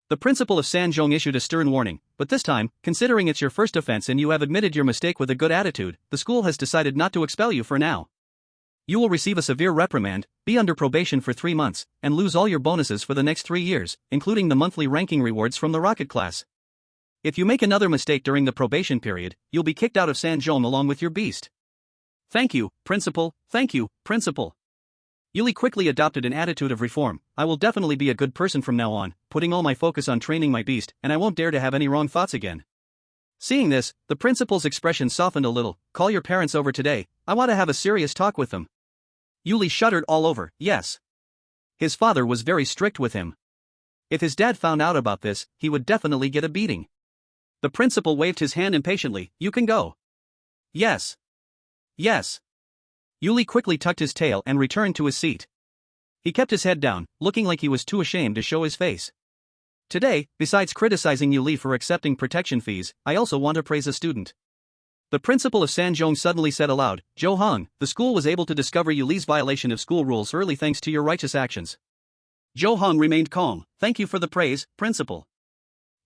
The principal of Sanzhong issued a stern warning, but this time, considering it's your first offense and you have admitted your mistake with a good attitude, the school has decided not to expel you for now. You will receive a severe reprimand, be under probation for 3 months, and lose all your bonuses for the next 3 years, including the monthly ranking rewards from the rocket class. If you make another mistake during the probation period, you'll be kicked out of Sanzhong along with your beast. Thank you, principal, thank you, principal. Yuli quickly adopted an attitude of reform. I will definitely be a good person from now on, putting all my focus on training my beast, and I won't dare to have any wrong thoughts again. Seeing this, the principal's expression softened a little. Call your parents over today, I want to have a serious talk with them. Yuli shuddered all over. Yes. His father was very strict with him. If his dad found out about this, he would definitely get a beating. The principal waved his hand impatiently. You can go. Yes. Yes. Yuli quickly tucked his tail and returned to his seat. He kept his head down, looking like he was too ashamed to show his face. Today, besides criticizing Yuli for accepting protection fees, I also want to praise a student. The principal of Sanzhong suddenly said aloud, Zhou Heng, the school was able to discover Yuli's violation of school rules early thanks to your righteous actions. Zhou Heng remained calm. Thank you for the praise, principal.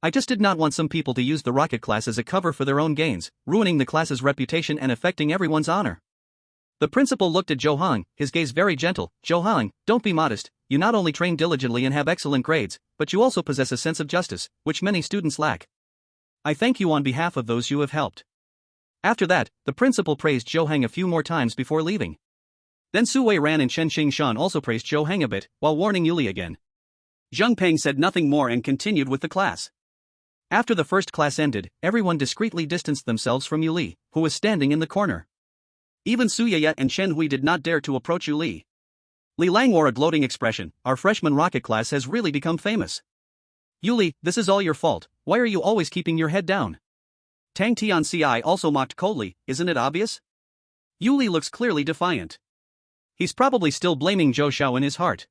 I just did not want some people to use the rocket class as a cover for their own gains, ruining the class's reputation and affecting everyone's honor. The principal looked at Zhou Heng, his gaze very gentle. Zhou Heng, don't be modest, you not only train diligently and have excellent grades, but you also possess a sense of justice, which many students lack. I thank you on behalf of those you have helped. After that, the principal praised Zhou Heng a few more times before leaving. Then Su Wei Ran and Chen Xing also praised Zhou Heng a bit, while warning Yuli again. Zheng Peng said nothing more and continued with the class. After the first class ended, everyone discreetly distanced themselves from Yuli, who was standing in the corner. Even Su Yeyet and Chen Hui did not dare to approach Yuli. Li Lang wore a gloating expression. Our freshman rocket class has really become famous. Yuli, this is all your fault. Why are you always keeping your head down? Tang Tianci also mocked coldly. Isn't it obvious? Yuli looks clearly defiant. He's probably still blaming Zhou Xiao in his heart.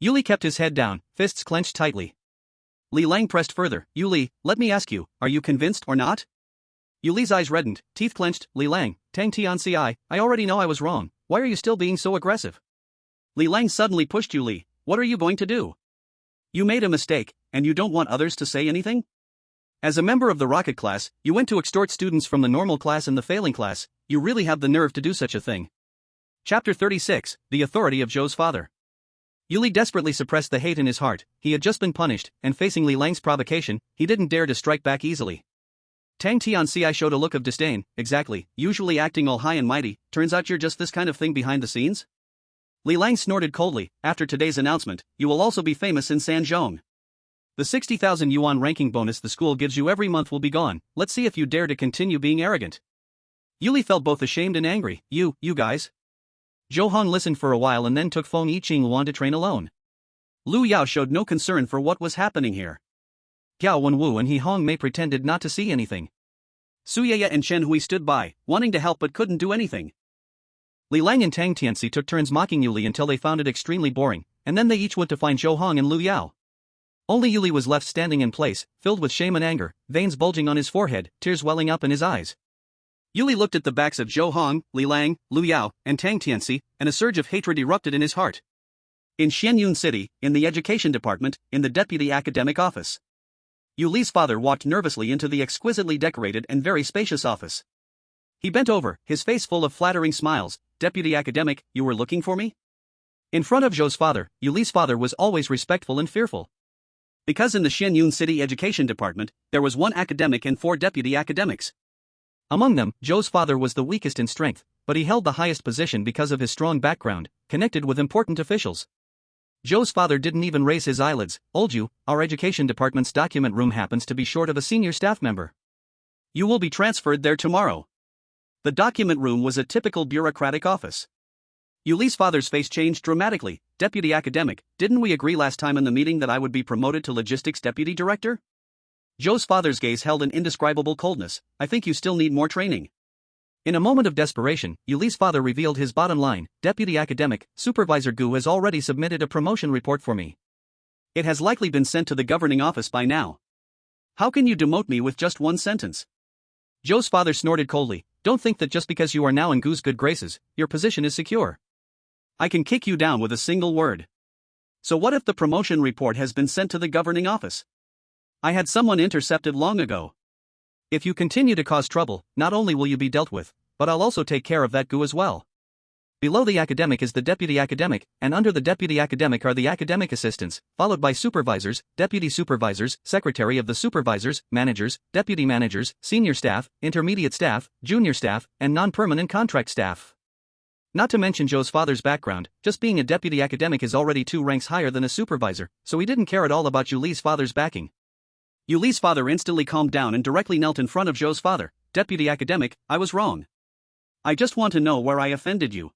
Yuli kept his head down, fists clenched tightly. Li Lang pressed further. Yuli, let me ask you, are you convinced or not? Yuli's eyes reddened, teeth clenched. Li Lang, Tang Tianci, I already know I was wrong. Why are you still being so aggressive? Li Lang suddenly pushed Yuli. What are you going to do? You made a mistake, and you don't want others to say anything? As a member of the rocket class, you went to extort students from the normal class and the failing class. You really have the nerve to do such a thing. Chapter 36, The Authority of Zhou's Father. Yuli desperately suppressed the hate in his heart. He had just been punished, and facing Li Lang's provocation, he didn't dare to strike back easily. Tang Tianci showed a look of disdain. Exactly, usually acting all high and mighty, turns out you're just this kind of thing behind the scenes? Li Lang snorted coldly. After today's announcement, you will also be famous in Sanzhong. The 60,000 yuan ranking bonus the school gives you every month will be gone. Let's see if you dare to continue being arrogant. Yuli felt both ashamed and angry. You guys. Zhou Heng listened for a while and then took Fengyi Azure Luan to train alone. Lu Yao showed no concern for what was happening here. Gao Wenwu and He Hongmei pretended not to see anything. Su Yeye and Chen Hui stood by, wanting to help but couldn't do anything. Li Lang and Tang Tianci took turns mocking Yuli until they found it extremely boring, and then they each went to find Zhou Heng and Lu Yao. Only Yuli was left standing in place, filled with shame and anger, veins bulging on his forehead, tears welling up in his eyes. Yuli looked at the backs of Zhou Heng, Li Lang, Lu Yao, and Tang Tianci, and a surge of hatred erupted in his heart. In Xianyun City, in the education department, in the deputy academic office. Yuli's father walked nervously into the exquisitely decorated and very spacious office. He bent over, his face full of flattering smiles. Deputy academic, you were looking for me? In front of Zhou's father, Yuli's father was always respectful and fearful. Because in the Xianyun City Education Department, there was 1 academic and 4 deputy academics. Among them, Zhou's father was the weakest in strength, but he held the highest position because of his strong background, connected with important officials. Zhou's father didn't even raise his eyelids. Olju, our education department's document room happens to be short of a senior staff member. You will be transferred there tomorrow. The document room was a typical bureaucratic office. Yuli's father's face changed dramatically. Deputy academic, didn't we agree last time in the meeting that I would be promoted to logistics deputy director? Zhou's father's gaze held an indescribable coldness. I think you still need more training. In a moment of desperation, Yuli's father revealed his bottom line. Deputy academic, Supervisor Gu has already submitted a promotion report for me. It has likely been sent to the governing office by now. How can you demote me with just 1 sentence? Zhou's father snorted coldly. Don't think that just because you are now in Gu's good graces, your position is secure. I can kick you down with a single word. So what if the promotion report has been sent to the governing office? I had someone intercepted long ago. If you continue to cause trouble, not only will you be dealt with, but I'll also take care of that Gu as well. Below the academic is the deputy academic, and under the deputy academic are the academic assistants, followed by supervisors, deputy supervisors, secretary of the supervisors, managers, deputy managers, senior staff, intermediate staff, junior staff, and non-permanent contract staff. Not to mention Zhou's father's background, just being a deputy academic is already 2 ranks higher than a supervisor, so he didn't care at all about Yuli's father's backing. Yuli's father instantly calmed down and directly knelt in front of Zhou's father. Deputy academic, I was wrong. I just want to know where I offended you.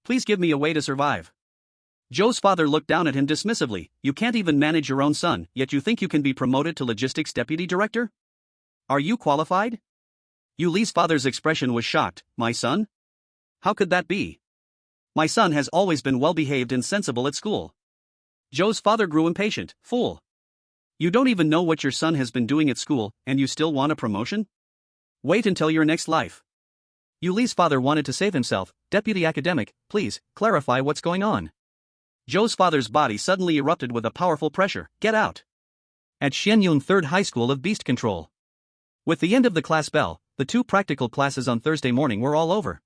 Please give me a way to survive. Zhou's father looked down at him dismissively. You can't even manage your own son, yet you think you can be promoted to logistics deputy director? Are you qualified? Yuli's father's expression was shocked. My son? How could that be? My son has always been well-behaved and sensible at school. Zhou's father grew impatient. Fool. You don't even know what your son has been doing at school, and you still want a promotion? Wait until your next life. Yuli's father wanted to save himself. Deputy academic, please, clarify what's going on. Zhou's father's body suddenly erupted with a powerful pressure. Get out. At Xianyun Third High School of Beast Control. With the end of the class bell, the 2 practical classes on Thursday morning were all over.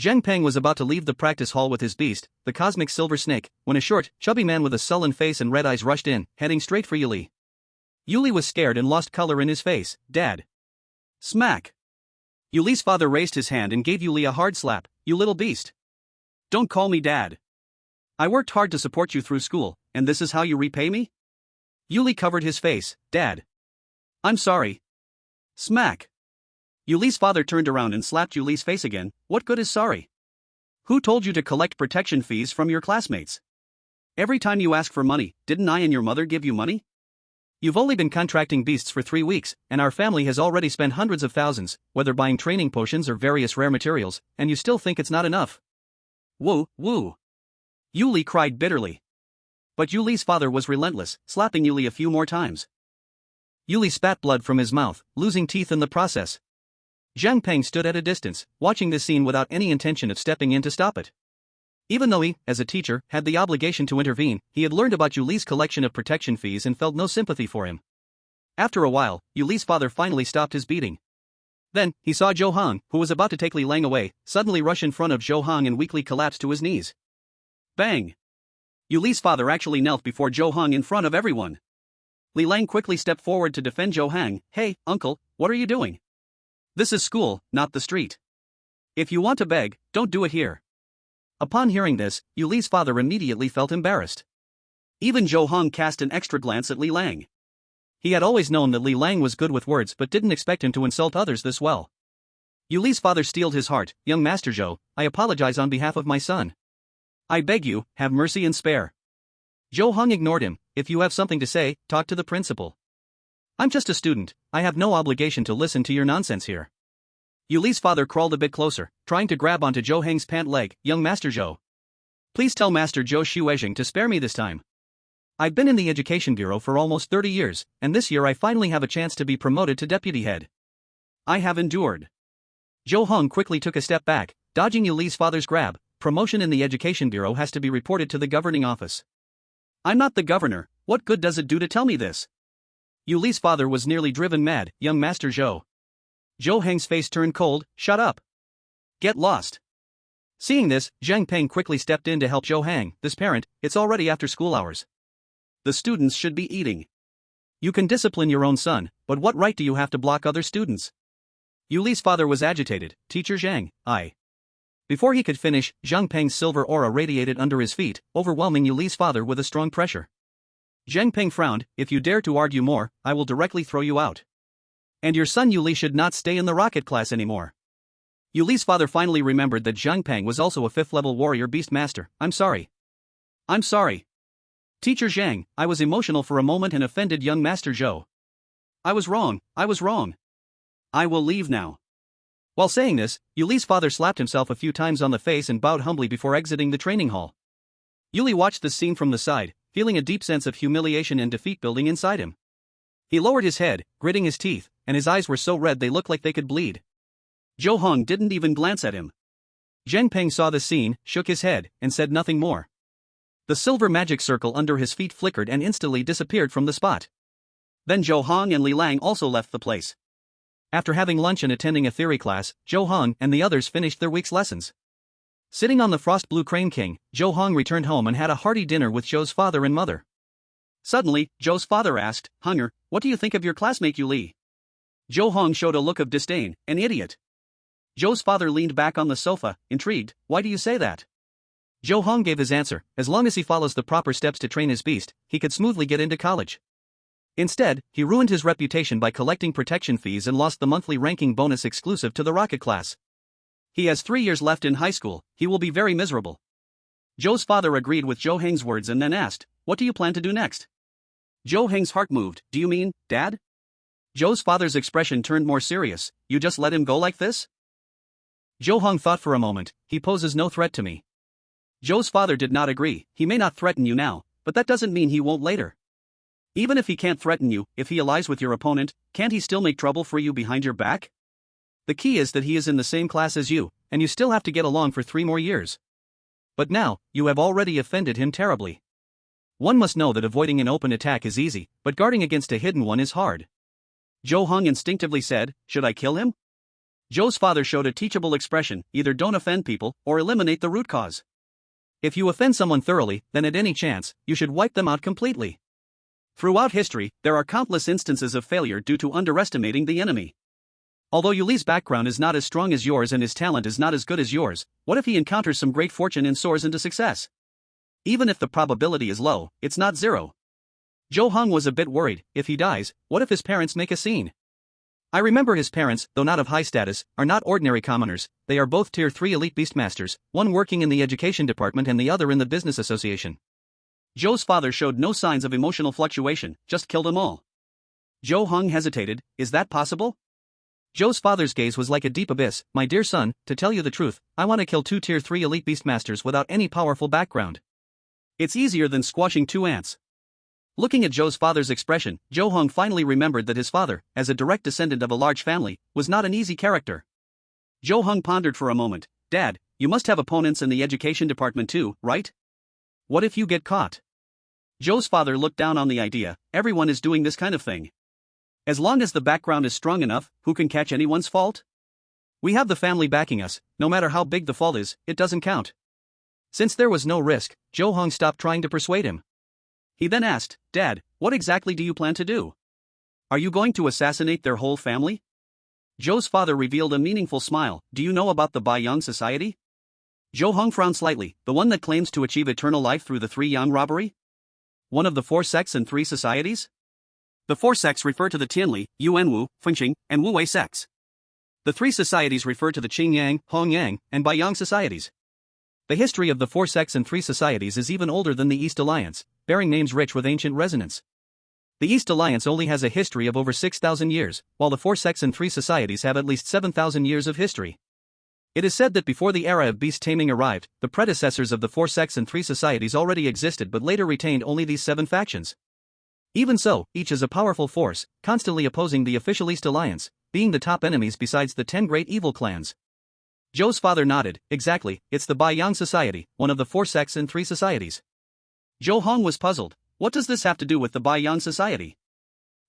Zheng Peng was about to leave the practice hall with his beast, the cosmic silver snake, when a short, chubby man with a sullen face and red eyes rushed in, heading straight for Yuli. Yuli was scared and lost color in his face. Dad. Smack. Yuli's father raised his hand and gave Yuli a hard slap. You little beast. Don't call me dad. I worked hard to support you through school, and this is how you repay me? Yuli covered his face. Dad. I'm sorry. Smack. Yuli's father turned around and slapped Yuli's face again. What good is sorry? Who told you to collect protection fees from your classmates? Every time you ask for money, didn't I and your mother give you money? You've only been contracting beasts for 3 weeks, and our family has already spent hundreds of thousands, whether buying training potions or various rare materials, and you still think it's not enough. Woo, woo. Yuli cried bitterly. But Yuli's father was relentless, slapping Yuli a few more times. Yuli spat blood from his mouth, losing teeth in the process. Zhang Peng stood at a distance, watching this scene without any intention of stepping in to stop it. Even though he, as a teacher, had the obligation to intervene, he had learned about Yuli's collection of protection fees and felt no sympathy for him. After a while, Yuli's father finally stopped his beating. Then, he saw Zhou Heng, who was about to take Li Lang away, suddenly rush in front of Zhou Heng and weakly collapse to his knees. Bang! Yuli's father actually knelt before Zhou Heng in front of everyone. Li Lang quickly stepped forward to defend Zhou Heng. Hey, uncle, what are you doing? This is school, not the street. If you want to beg, don't do it here. Upon hearing this, Yuli's father immediately felt embarrassed. Even Zhou Heng cast an extra glance at Li Lang. He had always known that Li Lang was good with words but didn't expect him to insult others this well. Yuli's father steeled his heart. Young Master Zhou, I apologize on behalf of my son. I beg you, have mercy and spare. Zhou Heng ignored him. If you have something to say, talk to the principal. I'm just a student, I have no obligation to listen to your nonsense here. Yuli's father crawled a bit closer, trying to grab onto Zhou Heng's pant leg. Young Master Zhou. Please tell Master Zhou Xuezheng to spare me this time. I've been in the Education Bureau for almost 30 years, and this year I finally have a chance to be promoted to deputy head. I have endured. Zhou Heng quickly took a step back, dodging Yuli's father's grab. Promotion in the Education Bureau has to be reported to the governing office. I'm not the governor, what good does it do to tell me this? Yuli's father was nearly driven mad. Young Master Zhou. Zhou Heng's face turned cold. Shut up. Get lost. Seeing this, Zhang Peng quickly stepped in to help Zhou Heng. This parent, it's already after school hours. The students should be eating. You can discipline your own son, but what right do you have to block other students? Yuli's father was agitated. Teacher Zhang, I. Before he could finish, Zhang Peng's silver aura radiated under his feet, overwhelming Yuli's father with a strong pressure. Zhang Peng frowned. If you dare to argue more, I will directly throw you out. And your son Yuli should not stay in the rocket class anymore. Yuli's father finally remembered that Zhang Peng was also a 5th-level warrior beast master. I'm sorry. I'm sorry. Teacher Zhang, I was emotional for a moment and offended young Master Zhou. I was wrong. I will leave now. While saying this, Yuli's father slapped himself a few times on the face and bowed humbly before exiting the training hall. Yuli watched the scene from the side, feeling a deep sense of humiliation and defeat building inside him. He lowered his head, gritting his teeth, and his eyes were so red they looked like they could bleed. Zhou Heng didn't even glance at him. Zhang Peng saw the scene, shook his head, and said nothing more. The silver magic circle under his feet flickered and instantly disappeared from the spot. Then Zhou Heng and Li Lang also left the place. After having lunch and attending a theory class, Zhou Heng and the others finished their week's lessons. Sitting on the Frost Blue Crane King, Zhou Heng returned home and had a hearty dinner with Zhou's father and mother. Suddenly, Zhou's father asked, Henger, what do you think of your classmate Yuli? Zhou Heng showed a look of disdain. An idiot. Zhou's father leaned back on the sofa, intrigued. Why do you say that? Zhou Heng gave his answer. As long as he follows the proper steps to train his beast, he could smoothly get into college. Instead, he ruined his reputation by collecting protection fees and lost the monthly ranking bonus exclusive to the rocket class. He has 3 years left in high school. He will be very miserable. Zhou's father agreed with Zhou Heng's words and then asked, what do you plan to do next? Zhou Heng's heart moved. Do you mean, Dad? Zhou's father's expression turned more serious. You just let him go like this? Zhou Heng thought for a moment. He poses no threat to me. Zhou's father did not agree. He may not threaten you now, but that doesn't mean he won't later. Even if he can't threaten you, if he allies with your opponent, can't he still make trouble for you behind your back? The key is that he is in the same class as you, and you still have to get along for 3 more years. But now, you have already offended him terribly. One must know that avoiding an open attack is easy, but guarding against a hidden one is hard. Zhou Heng instinctively said, should I kill him? Zhou's father showed a teachable expression, either don't offend people, or eliminate the root cause. If you offend someone thoroughly, then at any chance, you should wipe them out completely. Throughout history, there are countless instances of failure due to underestimating the enemy. Although Yuli's background is not as strong as yours and his talent is not as good as yours, what if he encounters some great fortune and soars into success? Even if the probability is low, it's not zero. Zhou Heng was a bit worried. If he dies, what if his parents make a scene? I remember his parents, though not of high status, are not ordinary commoners. They are both Tier 3 elite beastmasters, one working in the education department and the other in the business association. Zhou's father showed no signs of emotional fluctuation, just killed them all. Zhou Heng hesitated. Is that possible? Zhou's father's gaze was like a deep abyss. My dear son, to tell you the truth, I want to kill 2 Tier 3 elite beastmasters without any powerful background. It's easier than squashing 2 ants. Looking at Zhou's father's expression, Zhou Heng finally remembered that his father, as a direct descendant of a large family, was not an easy character. Zhou Heng pondered for a moment. Dad, you must have opponents in the education department too, right? What if you get caught? Zhou's father looked down on the idea. Everyone is doing this kind of thing. As long as the background is strong enough, who can catch anyone's fault? We have the family backing us. No matter how big the fault is, it doesn't count. Since there was no risk, Zhou Heng stopped trying to persuade him. He then asked, Dad, what exactly do you plan to do? Are you going to assassinate their whole family? Zhou's father revealed a meaningful smile. Do you know about the Bai Yang Society? Zhou Heng frowned slightly. The one that claims to achieve eternal life through the 3 Yang robbery? One of the 4 sects and 3 societies? The 4 sects refer to the Tianli, Yuanwu, Fengxing, and Wu Wei sects. The 3 societies refer to the Qingyang, Hongyang, and Bai Yang societies. The history of the 4 sects and 3 societies is even older than the East Alliance, bearing names rich with ancient resonance. The East Alliance only has a history of over 6,000 years, while the 4 sects and 3 societies have at least 7,000 years of history. It is said that before the era of beast taming arrived, the predecessors of the 4 sects and 3 societies already existed but later retained only these 7 factions. Even so, each is a powerful force, constantly opposing the official East Alliance, being the top enemies besides the 10 great evil clans. Zhou's father nodded. Exactly, it's the Bai Yang Society, one of the 4 sects and 3 societies. Zhou Heng was puzzled. What does this have to do with the Bai Yang Society?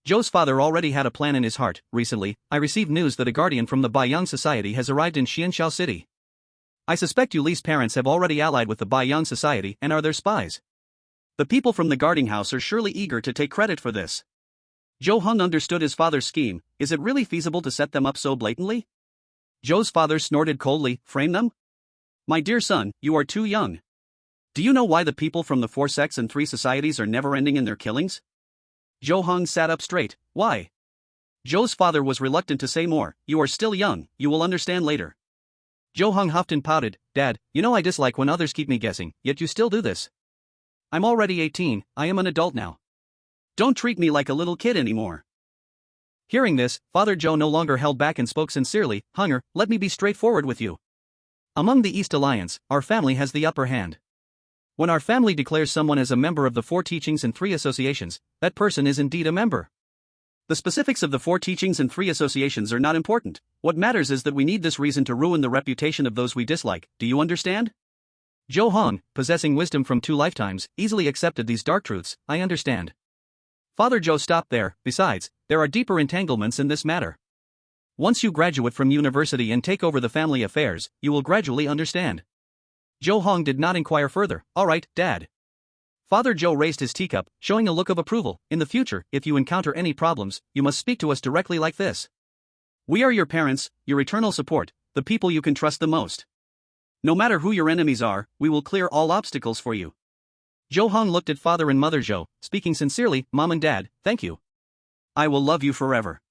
Zhou's father already had a plan in his heart. Recently, I received news that a guardian from the Bai Yang Society has arrived in Xianxiao City. I suspect Yuli's parents have already allied with the Bai Yang Society and are their spies. The people from the guarding house are surely eager to take credit for this. Zhou Heng understood his father's scheme. Is it really feasible to set them up so blatantly? Zhou's father snorted coldly. Frame them? My dear son, you are too young. Do you know why the people from the 4 sects and 3 societies are never ending in their killings? Zhou Heng sat up straight. Why? Zhou's father was reluctant to say more. You are still young, you will understand later. Zhou Heng huffed and pouted. Dad, you know I dislike when others keep me guessing, yet you still do this. I'm already 18, I am an adult now. Don't treat me like a little kid anymore. Hearing this, Father Zhou no longer held back and spoke sincerely. Hunger, let me be straightforward with you. Among the East Alliance, our family has the upper hand. When our family declares someone as a member of the 4 teachings and 3 associations, that person is indeed a member. The specifics of the 4 teachings and 3 associations are not important. What matters is that we need this reason to ruin the reputation of those we dislike. Do you understand? Zhou Heng, possessing wisdom from 2 lifetimes, easily accepted these dark truths. I understand. Father Zhou stopped there. Besides, there are deeper entanglements in this matter. Once you graduate from university and take over the family affairs, you will gradually understand. Zhou Heng did not inquire further. All right, Dad. Father Zhou raised his teacup, showing a look of approval. In the future, if you encounter any problems, you must speak to us directly like this. We are your parents, your eternal support, the people you can trust the most. No matter who your enemies are, we will clear all obstacles for you. Zhou Heng looked at Father and Mother Zhou, speaking sincerely. Mom and Dad, thank you. I will love you forever.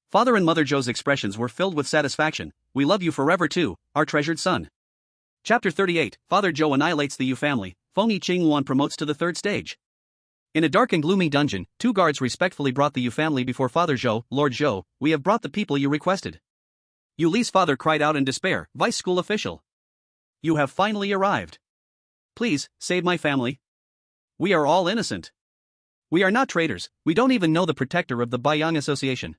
Father and Mother Zhou's expressions were filled with satisfaction. We love you forever too, our treasured son. Chapter 38, Father Zhou annihilates the Yu family. Fengyi Azure Luan promotes to the 3rd stage. In a dark and gloomy dungeon, 2 guards respectfully brought the Yu family before Father Zhou. Lord Zhou, we have brought the people you requested. Yuli's father cried out in despair. Vice school official. You have finally arrived. Please, save my family. We are all innocent. We are not traitors, we don't even know the protector of the Bai Yang Association.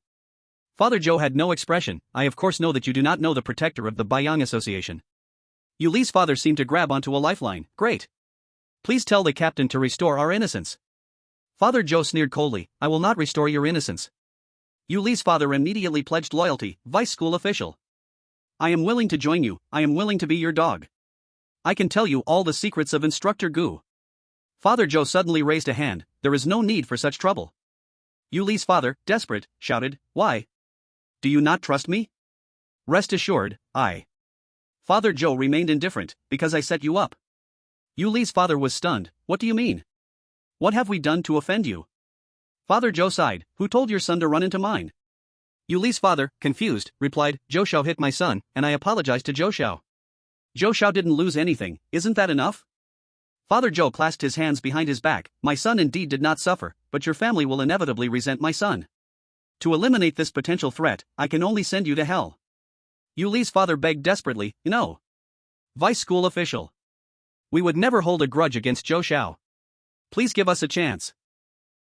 Father Zhou had no expression. I of course know that you do not know the protector of the Bai Yang Association. Yuli's father seemed to grab onto a lifeline. Great. Please tell the captain to restore our innocence. Father Zhou sneered coldly. I will not restore your innocence. Yuli's father immediately pledged loyalty. Vice school official. I am willing to join you, I am willing to be your dog. I can tell you all the secrets of Instructor Gu. Father Zhou suddenly raised a hand. There is no need for such trouble. Yuli's father, desperate, shouted, Why? Do you not trust me? Rest assured, Father Zhou remained indifferent, because I set you up. Yu Li's father was stunned. What do you mean? What have we done to offend you? Father Zhou sighed. Who told your son to run into mine? Yu Li's father, confused, replied, Zhou Xiao hit my son, and I apologized to Zhou Xiao. Zhou Xiao didn't lose anything, isn't that enough? Father Zhou clasped his hands behind his back. My son indeed did not suffer, but your family will inevitably resent my son. To eliminate this potential threat, I can only send you to hell. Yu Li's father begged desperately, no. Vice school official. We would never hold a grudge against Zhou Xiao. Please give us a chance.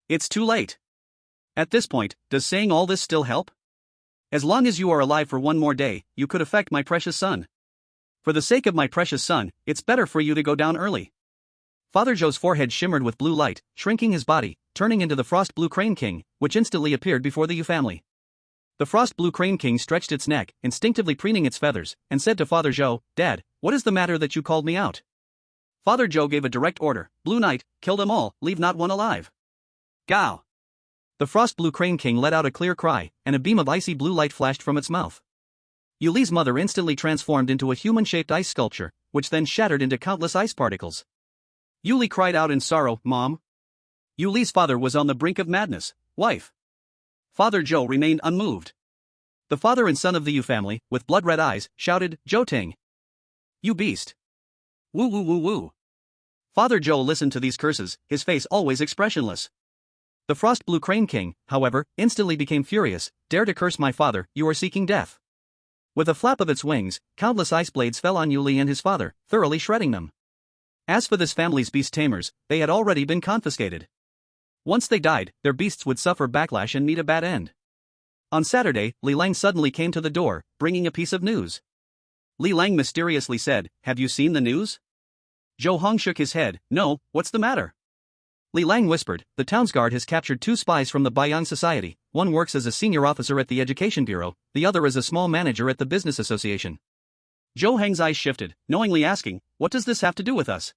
It's too late. At this point, does saying all this still help? As long as you are alive for one more day, you could affect my precious son. For the sake of my precious son, it's better for you to go down early. Father Zhou's forehead shimmered with blue light, shrinking his body, turning into the Frost Blue Crane King, which instantly appeared before the Yu family. The Frost Blue Crane King stretched its neck, instinctively preening its feathers, and said to Father Zhou, Dad, what is the matter that you called me out? Father Zhou gave a direct order, Blue Knight, kill them all, leave not one alive. Gao! The Frost Blue Crane King let out a clear cry, and a beam of icy blue light flashed from its mouth. Yu Li's mother instantly transformed into a human-shaped ice sculpture, which then shattered into countless ice particles. Yu Li cried out in sorrow, Mom. Yu Li's father was on the brink of madness. Wife. Father Zhou remained unmoved. The father and son of the Yu family, with blood-red eyes, shouted, Zhou Ting. You beast. Woo woo woo woo. Father Zhou listened to these curses, his face always expressionless. The Frost Blue Crane King, however, instantly became furious. Dare to curse my father, you are seeking death. With a flap of its wings, countless ice blades fell on Yu Li and his father, thoroughly shredding them. As for this family's beast tamers, they had already been confiscated. Once they died, their beasts would suffer backlash and meet a bad end. On Saturday, Li Lang suddenly came to the door, bringing a piece of news. Li Lang mysteriously said, Have you seen the news? Zhou Heng shook his head. No, what's the matter? Li Lang whispered, the townsguard has captured 2 spies from the Baiyang Society. One works as a senior officer at the Education Bureau, the other as a small manager at the Business Association. Zhou Heng's eyes shifted, knowingly asking, what does this have to do with us?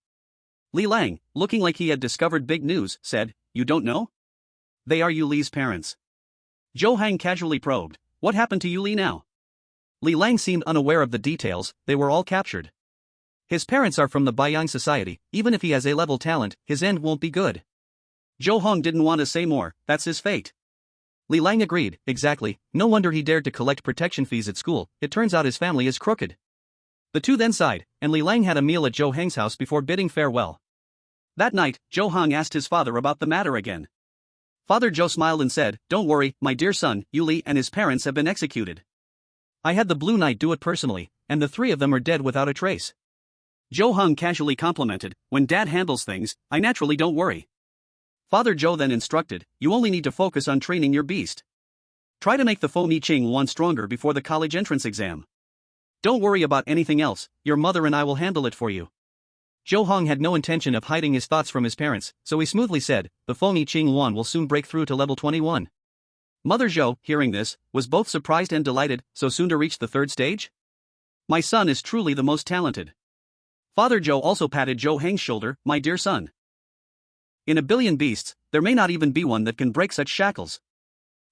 Li Lang, looking like he had discovered big news, said, You don't know? They are Yu Li's parents. Zhou Heng casually probed, what happened to Yu Li now? Li Lang seemed unaware of the details. They were all captured. His parents are from the Baiyang Society. Even if he has A-level talent, his end won't be good. Zhou Heng didn't want to say more, that's his fate. Li Lang agreed, exactly, no wonder he dared to collect protection fees at school, it turns out his family is crooked. The two then sighed, and Li Lang had a meal at Zhou Heng's house before bidding farewell. That night, Zhou Heng asked his father about the matter again. Father Zhou smiled and said, Don't worry, my dear son, Yu Li and his parents have been executed. I had the Blue Knight do it personally, and the 3 of them are dead without a trace. Zhou Heng casually complimented, when Dad handles things, I naturally don't worry. Father Zhou then instructed, you only need to focus on training your beast. Try to make the Fengyi Azure Luan stronger before the college entrance exam. Don't worry about anything else, your mother and I will handle it for you. Zhou Heng had no intention of hiding his thoughts from his parents, so he smoothly said, the Fengyi Azure Luan will soon break through to level 21. Mother Zhou, hearing this, was both surprised and delighted, so soon to reach the 3rd stage? My son is truly the most talented. Father Zhou also patted Zhou Heng's shoulder, my dear son. In a billion beasts, there may not even be one that can break such shackles.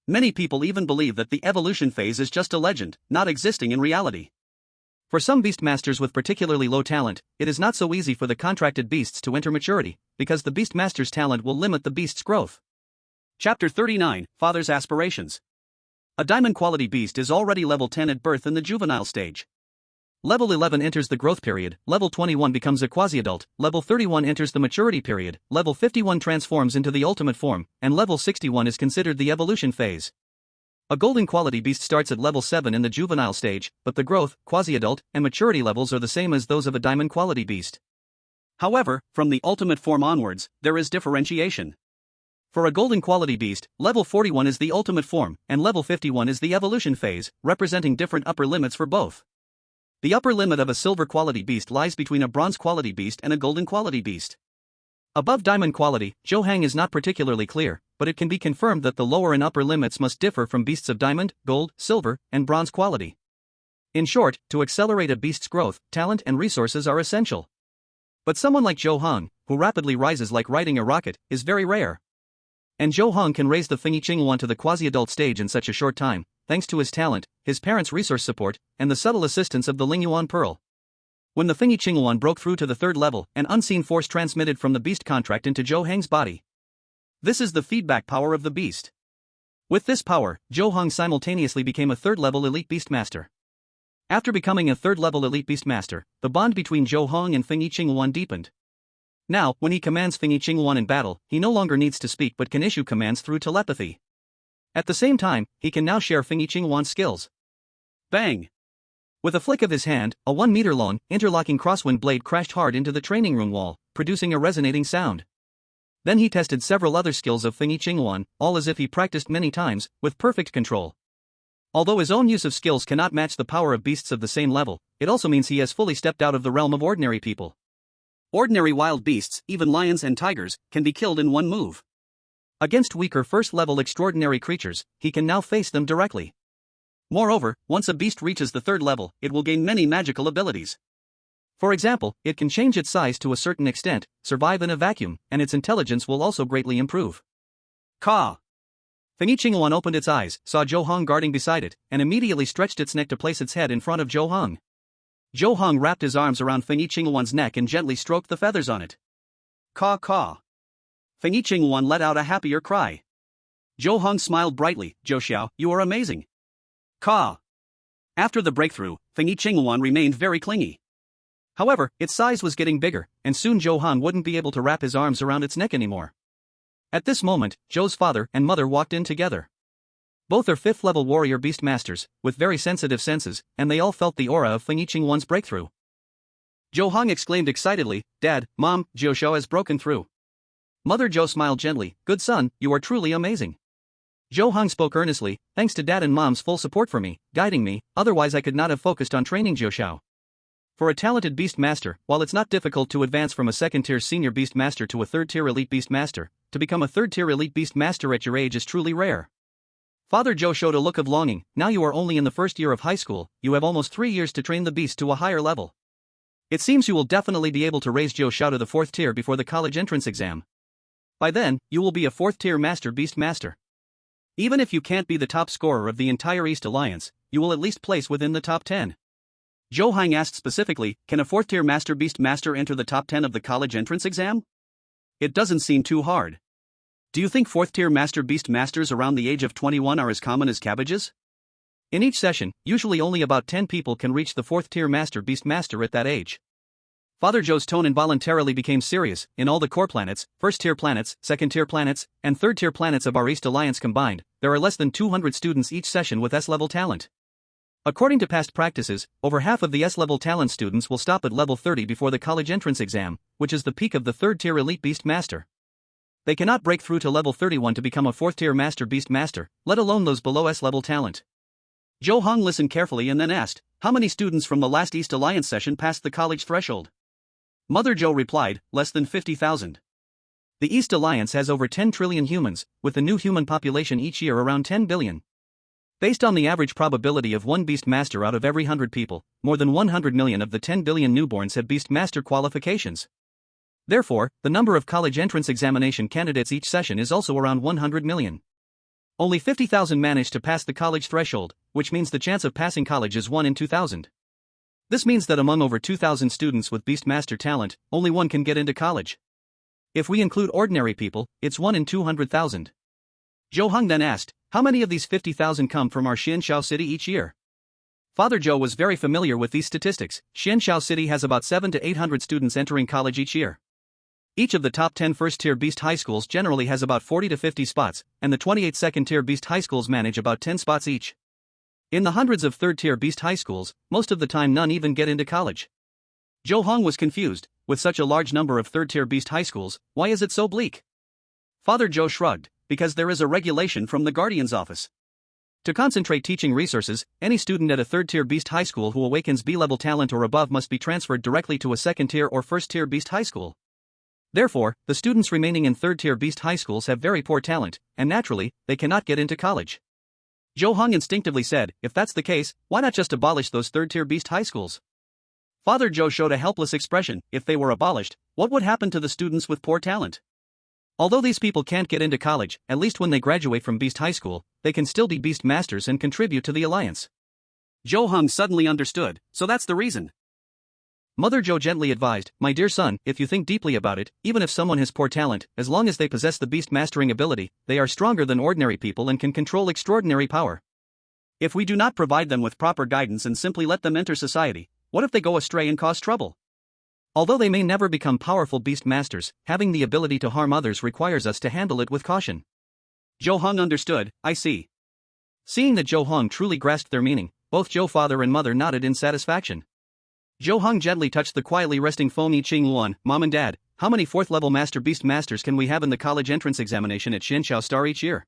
Many people even believe that the evolution phase is just a legend, not existing in reality. For some beastmasters with particularly low talent, it is not so easy for the contracted beasts to enter maturity, because the beastmaster's talent will limit the beast's growth. Chapter 39, Father's Aspirations. A diamond quality beast is already level 10 at birth in the juvenile stage. Level 11 enters the growth period, level 21 becomes a quasi-adult, level 31 enters the maturity period, level 51 transforms into the ultimate form, and level 61 is considered the evolution phase. A golden quality beast starts at level 7 in the juvenile stage, but the growth, quasi-adult, and maturity levels are the same as those of a diamond quality beast. However, from the ultimate form onwards, there is differentiation. For a golden quality beast, level 41 is the ultimate form, and level 51 is the evolution phase, representing different upper limits for both. The upper limit of a silver quality beast lies between a bronze quality beast and a golden quality beast. Above diamond quality, Zhou Heng is not particularly clear, but it can be confirmed that the lower and upper limits must differ from beasts of diamond, gold, silver, and bronze quality. In short, to accelerate a beast's growth, talent and resources are essential. But someone like Zhou Heng, who rapidly rises like riding a rocket, is very rare. And Zhou Heng can raise the Fengyi Azure Luan to the quasi-adult stage in such a short time, thanks to his talent, his parents' resource support, and the subtle assistance of the Lingyuan Pearl. When the Fengyi Luan broke through to the third level, an unseen force transmitted from the beast contract into Zhou Heng's body. This is the feedback power of the beast. With this power, Zhou Heng simultaneously became a third-level elite beastmaster. After becoming a third-level elite beastmaster, the bond between Zhou Heng and Fengyi Luan deepened. Now, when he commands Fengyi Luan in battle, he no longer needs to speak but can issue commands through telepathy. At the same time, he can now share Fengyi Luan's skills. Bang! With a flick of his hand, a 1-meter-long, interlocking crosswind blade crashed hard into the training room wall, producing a resonating sound. Then he tested several other skills of Fengyi Luan, all as if he practiced many times, with perfect control. Although his own use of skills cannot match the power of beasts of the same level, it also means he has fully stepped out of the realm of ordinary people. Ordinary wild beasts, even lions and tigers, can be killed in one move. Against weaker first-level extraordinary creatures, he can now face them directly. Moreover, once a beast reaches the third level, it will gain many magical abilities. For example, it can change its size to a certain extent, survive in a vacuum, and its intelligence will also greatly improve. Caw! Fengyi Luan opened its eyes, saw Zhou Heng guarding beside it, and immediately stretched its neck to place its head in front of Zhou Heng. Zhou Heng wrapped his arms around Fengyi Luan's neck and gently stroked the feathers on it. Caw caw! Fengyi Luan let out a happier cry. Zhou Heng smiled brightly. Zhou Xiao, you are amazing. Caw! After the breakthrough, Fengyi Luan remained very clingy. However, its size was getting bigger, and soon Zhou Heng wouldn't be able to wrap his arms around its neck anymore. At this moment, Zhou's father and mother walked in together. Both are 5th-level warrior beastmasters, with very sensitive senses, and they all felt the aura of Fengyi Luan's breakthrough. Zhou Heng exclaimed excitedly, Dad, Mom, Zhou Xiao has broken through. Mother Zhou smiled gently, Good son, you are truly amazing. Zhou Heng spoke earnestly, thanks to Dad and Mom's full support for me, guiding me, otherwise I could not have focused on training Zhou Xiao. For a talented beast master, while it's not difficult to advance from a second-tier senior beast master to a third-tier elite beast master, to become a third-tier elite beast master at your age is truly rare. Father Zhou showed a look of longing. Now you are only in the first year of high school, you have almost 3 years to train the beast to a higher level. It seems you will definitely be able to raise Zhou Xiao to the 4th tier before the college entrance exam. By then, you will be a 4th-tier master beast master. Even if you can't be the top scorer of the entire East Alliance, you will at least place within the top 10. Zhou Heng asked specifically, can a 4th-tier master beast master enter the top 10 of the college entrance exam? It doesn't seem too hard. Do you think 4th-tier master beast masters around the age of 21 are as common as cabbages? In each session, usually only about 10 people can reach the 4th-tier master beast master at that age. Father Zhou's tone involuntarily became serious. In all the core planets, 1st-tier planets, 2nd-tier planets, and 3rd-tier planets of our East Alliance combined, there are less than 200 students each session with S-level talent. According to past practices, over half of the S-level talent students will stop at level 30 before the college entrance exam, which is the peak of the 3rd-tier elite beast master. They cannot break through to level 31 to become a 4th-tier master beast master, let alone those below S-level talent. Zhou Heng listened carefully and then asked, how many students from the last East Alliance session passed the college threshold? Mother Zhou replied, less than 50,000. The East Alliance has over 10 trillion humans, with the new human population each year around 10 billion. Based on the average probability of one beast master out of every 100 people, more than 100 million of the 10 billion newborns have beast master qualifications. Therefore, the number of college entrance examination candidates each session is also around 100 million. Only 50,000 manage to pass the college threshold, which means the chance of passing college is 1 in 2,000. This means that among over 2,000 students with beastmaster talent, only one can get into college. If we include ordinary people, it's 1 in 200,000. Zhou Heng then asked, how many of these 50,000 come from our Xianshao city each year? Father Zhou was very familiar with these statistics. Xianshao city has about 700 to 800 students entering college each year. Each of the top 10 first-tier beast high schools generally has about 40 to 50 spots, and the 28 second-tier beast high schools manage about 10 spots each. In the hundreds of third-tier beast high schools, most of the time none even get into college. Zhou Heng was confused. With such a large number of third-tier beast high schools, why is it so bleak? Father Zhou shrugged, because there is a regulation from the Guardian's office. To concentrate teaching resources, any student at a third-tier beast high school who awakens B-level talent or above must be transferred directly to a second-tier or first-tier beast high school. Therefore, the students remaining in third-tier beast high schools have very poor talent, and naturally, they cannot get into college. Zhou Heng instinctively said, if that's the case, why not just abolish those third-tier beast high schools? Father Zhou showed a helpless expression. If they were abolished, what would happen to the students with poor talent? Although these people can't get into college, at least when they graduate from beast high school, they can still be beast masters and contribute to the alliance. Zhou Heng suddenly understood, so that's the reason. Mother Zhou gently advised, my dear son, if you think deeply about it, even if someone has poor talent, as long as they possess the beast mastering ability, they are stronger than ordinary people and can control extraordinary power. If we do not provide them with proper guidance and simply let them enter society, what if they go astray and cause trouble? Although they may never become powerful beast masters, having the ability to harm others requires us to handle it with caution. Zhou Heng understood, I see. Seeing that Zhou Heng truly grasped their meaning, both Zhou father and mother nodded in satisfaction. Zhou Heng gently touched the quietly resting Fengyi Azure Luan. Mom and Dad, how many 4th level master beast masters can we have in the college entrance examination at Xianxiao Star each year?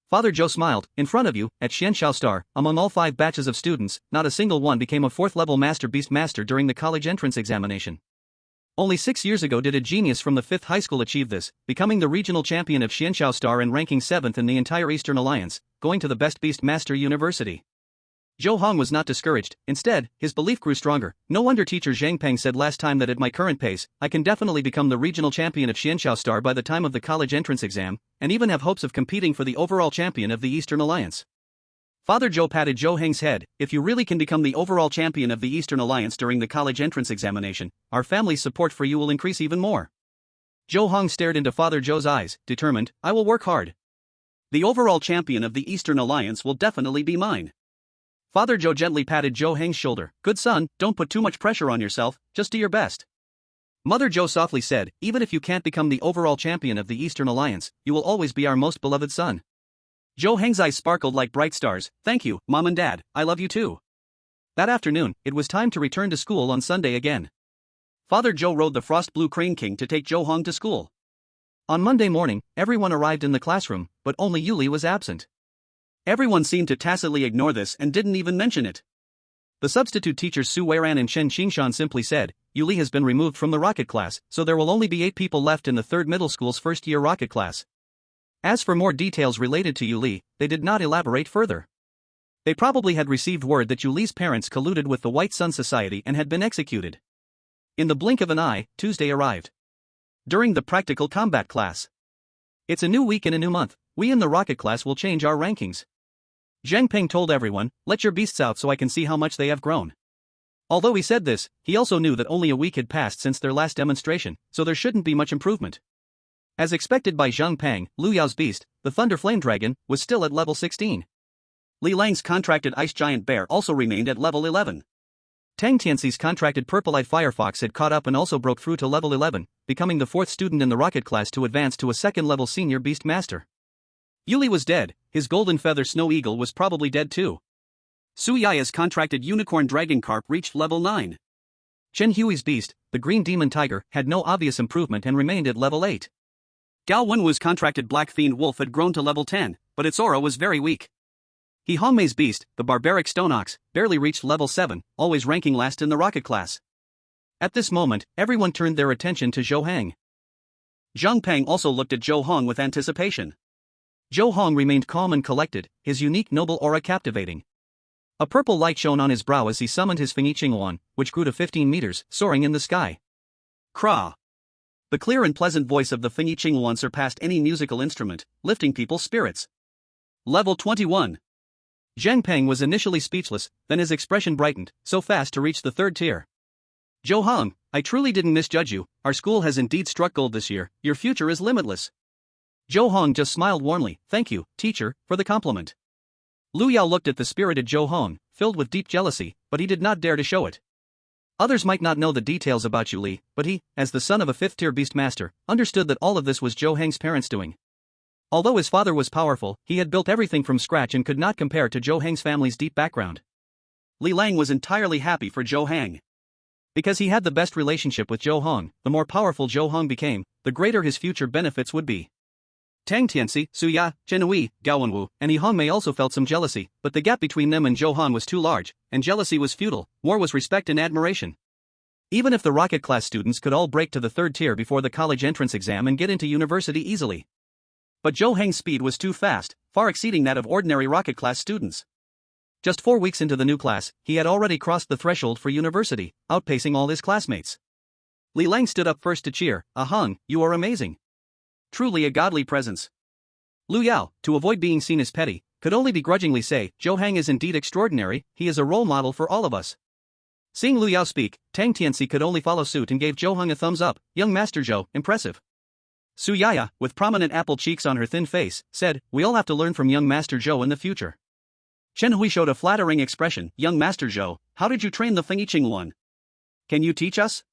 Father Zhou smiled. In front of you, at Xianxiao Star, among all 5 batches of students, not a single one became a 4th level master beast master during the college entrance examination. Only 6 years ago did a genius from the 5th high school achieve this, becoming the regional champion of Xianxiao Star and ranking 7th in the entire Eastern Alliance, going to the best beast master university. Zhou Heng was not discouraged. Instead, his belief grew stronger. No wonder teacher Zhang Peng said last time that at my current pace, I can definitely become the regional champion of Xianxiao Star by the time of the college entrance exam, and even have hopes of competing for the overall champion of the Eastern Alliance. Father Zhou patted Zhou Heng's head. If you really can become the overall champion of the Eastern Alliance during the college entrance examination, our family's support for you will increase even more. Zhou Heng stared into Father Zhou's eyes, determined, I will work hard. The overall champion of the Eastern Alliance will definitely be mine. Father Zhou gently patted Zhou Heng's shoulder. Good son, don't put too much pressure on yourself, just do your best. Mother Zhou softly said, even if you can't become the overall champion of the Eastern Alliance, you will always be our most beloved son. Zhou Heng's eyes sparkled like bright stars. Thank you, Mom and Dad, I love you too. That afternoon, it was time to return to school on Sunday again. Father Zhou rode the Frost Blue Crane King to take Zhou Heng to school. On Monday morning, everyone arrived in the classroom, but only Yuli was absent. Everyone seemed to tacitly ignore this and didn't even mention it. The substitute teachers Su Weiran and Chen Qingshan simply said, Yuli has been removed from the rocket class, so there will only be 8 people left in the 3rd middle school's first-year rocket class. As for more details related to Yuli, they did not elaborate further. They probably had received word that Yuli's parents colluded with the White Sun Society and had been executed. In the blink of an eye, Tuesday arrived. During the practical combat class. It's a new week and a new month, we in the rocket class will change our rankings. Zhang Peng told everyone, let your beasts out so I can see how much they have grown. Although he said this, he also knew that only a week had passed since their last demonstration, so there shouldn't be much improvement. As expected by Zhang Peng, Lu Yao's beast, the Thunder Flame Dragon, was still at level 16. Li Lang's contracted Ice Giant Bear also remained at level 11. Tang Tianxi's contracted Purple-Eyed Firefox had caught up and also broke through to level 11, becoming the 4th student in the rocket class to advance to a 2nd-level senior beast master. Yuli was dead, his golden feather Snow Eagle was probably dead too. Su Yaya's contracted Unicorn Dragon Carp reached level 9. Chen Hui's beast, the Green Demon Tiger, had no obvious improvement and remained at level 8. Gao Wenwu's contracted Black Fiend Wolf had grown to level 10, but its aura was very weak. He Hongmei's beast, the Barbaric Stone Ox, barely reached level 7, always ranking last in the rocket class. At this moment, everyone turned their attention to Zhou Heng. Zhang Peng also looked at Zhou Heng with anticipation. Zhou Heng remained calm and collected, his unique noble aura captivating. A purple light shone on his brow as he summoned his Fengyi Azure Luan, which grew to 15 meters, soaring in the sky. Kra! The clear and pleasant voice of the Fengyi Azure Luan surpassed any musical instrument, lifting people's spirits. Level 21. Zhang Peng was initially speechless, then his expression brightened, so fast to reach the 3rd tier. Zhou Heng, I truly didn't misjudge you, our school has indeed struck gold this year, your future is limitless. Zhou Heng just smiled warmly, thank you, teacher, for the compliment. Lu Yao looked at the spirited Zhou Heng, filled with deep jealousy, but he did not dare to show it. Others might not know the details about Yuli, but he, as the son of a 5th-tier beastmaster, understood that all of this was Zhou Heng's parents' doing. Although his father was powerful, he had built everything from scratch and could not compare to Zhou Heng's family's deep background. Li Lang was entirely happy for Zhou Heng. Because he had the best relationship with Zhou Heng, the more powerful Zhou Heng became, the greater his future benefits would be. Tang Tianxi, Su Ya, Chen Hui, Gao Wenwu, and Yi Hongmei also felt some jealousy, but the gap between them and Zhou Heng was too large, and jealousy was futile, more was respect and admiration. Even if the rocket class students could all break to the 3rd tier before the college entrance exam and get into university easily. But Zhou Heng's speed was too fast, far exceeding that of ordinary rocket class students. Just 4 weeks into the new class, he had already crossed the threshold for university, outpacing all his classmates. Li Lang stood up first to cheer, Heng, you are amazing. Truly a godly presence. Lu Yao, to avoid being seen as petty, could only begrudgingly say, Zhou Heng is indeed extraordinary, he is a role model for all of us. Seeing Liu Yao speak, Tang Tianci could only follow suit and gave Zhou Heng a thumbs up. Young Master Zhou, impressive. Su Yaya, with prominent apple cheeks on her thin face, said, we all have to learn from young Master Zhou in the future. Chen Hui showed a flattering expression. Young Master Zhou, how did you train the Fengyi Luan? Can you teach us?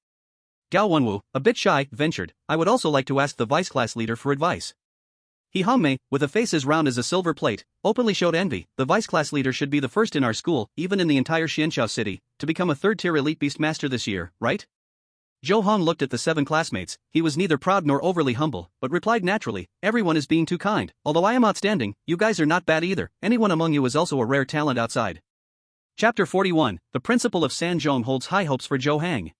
Gao Wenwu, a bit shy, ventured, I would also like to ask the vice-class leader for advice. He Hongmei, with a face as round as a silver plate, openly showed envy. The vice-class leader should be the first in our school, even in the entire Xianxiao city, to become a third-tier elite beast master this year, right? Zhou Heng looked at the 7 classmates. He was neither proud nor overly humble, but replied naturally, everyone is being too kind. Although I am outstanding, you guys are not bad either. Anyone among you is also a rare talent outside. Chapter 41, The Principal of Sanzhong holds high hopes for Zhou Heng.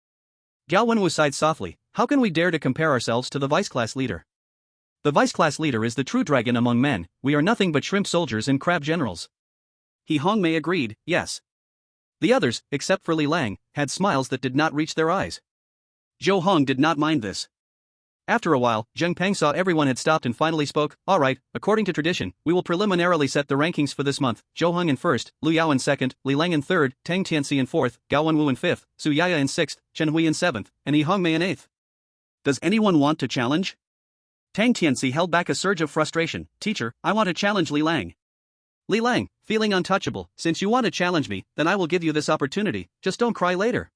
Gao Wenwu sighed softly, how can we dare to compare ourselves to the vice-class leader? The vice-class leader is the true dragon among men, we are nothing but shrimp soldiers and crab generals. He Hongmei agreed, yes. The others, except for Li Lang, had smiles that did not reach their eyes. Zhou Heng did not mind this. After a while, Zheng Peng saw everyone had stopped and finally spoke, alright, according to tradition, we will preliminarily set the rankings for this month, Zhou Heng in first, Liu Yao in second, Li Lang in third, Tang Tianci in fourth, Gao Wenwu in fifth, Su Yaya in sixth, Chen Hui in seventh, and He Hongmei in eighth. Does anyone want to challenge? Tang Tianci held back a surge of frustration. Teacher, I want to challenge Li Lang. Li Lang, feeling untouchable, since you want to challenge me, then I will give you this opportunity, just don't cry later.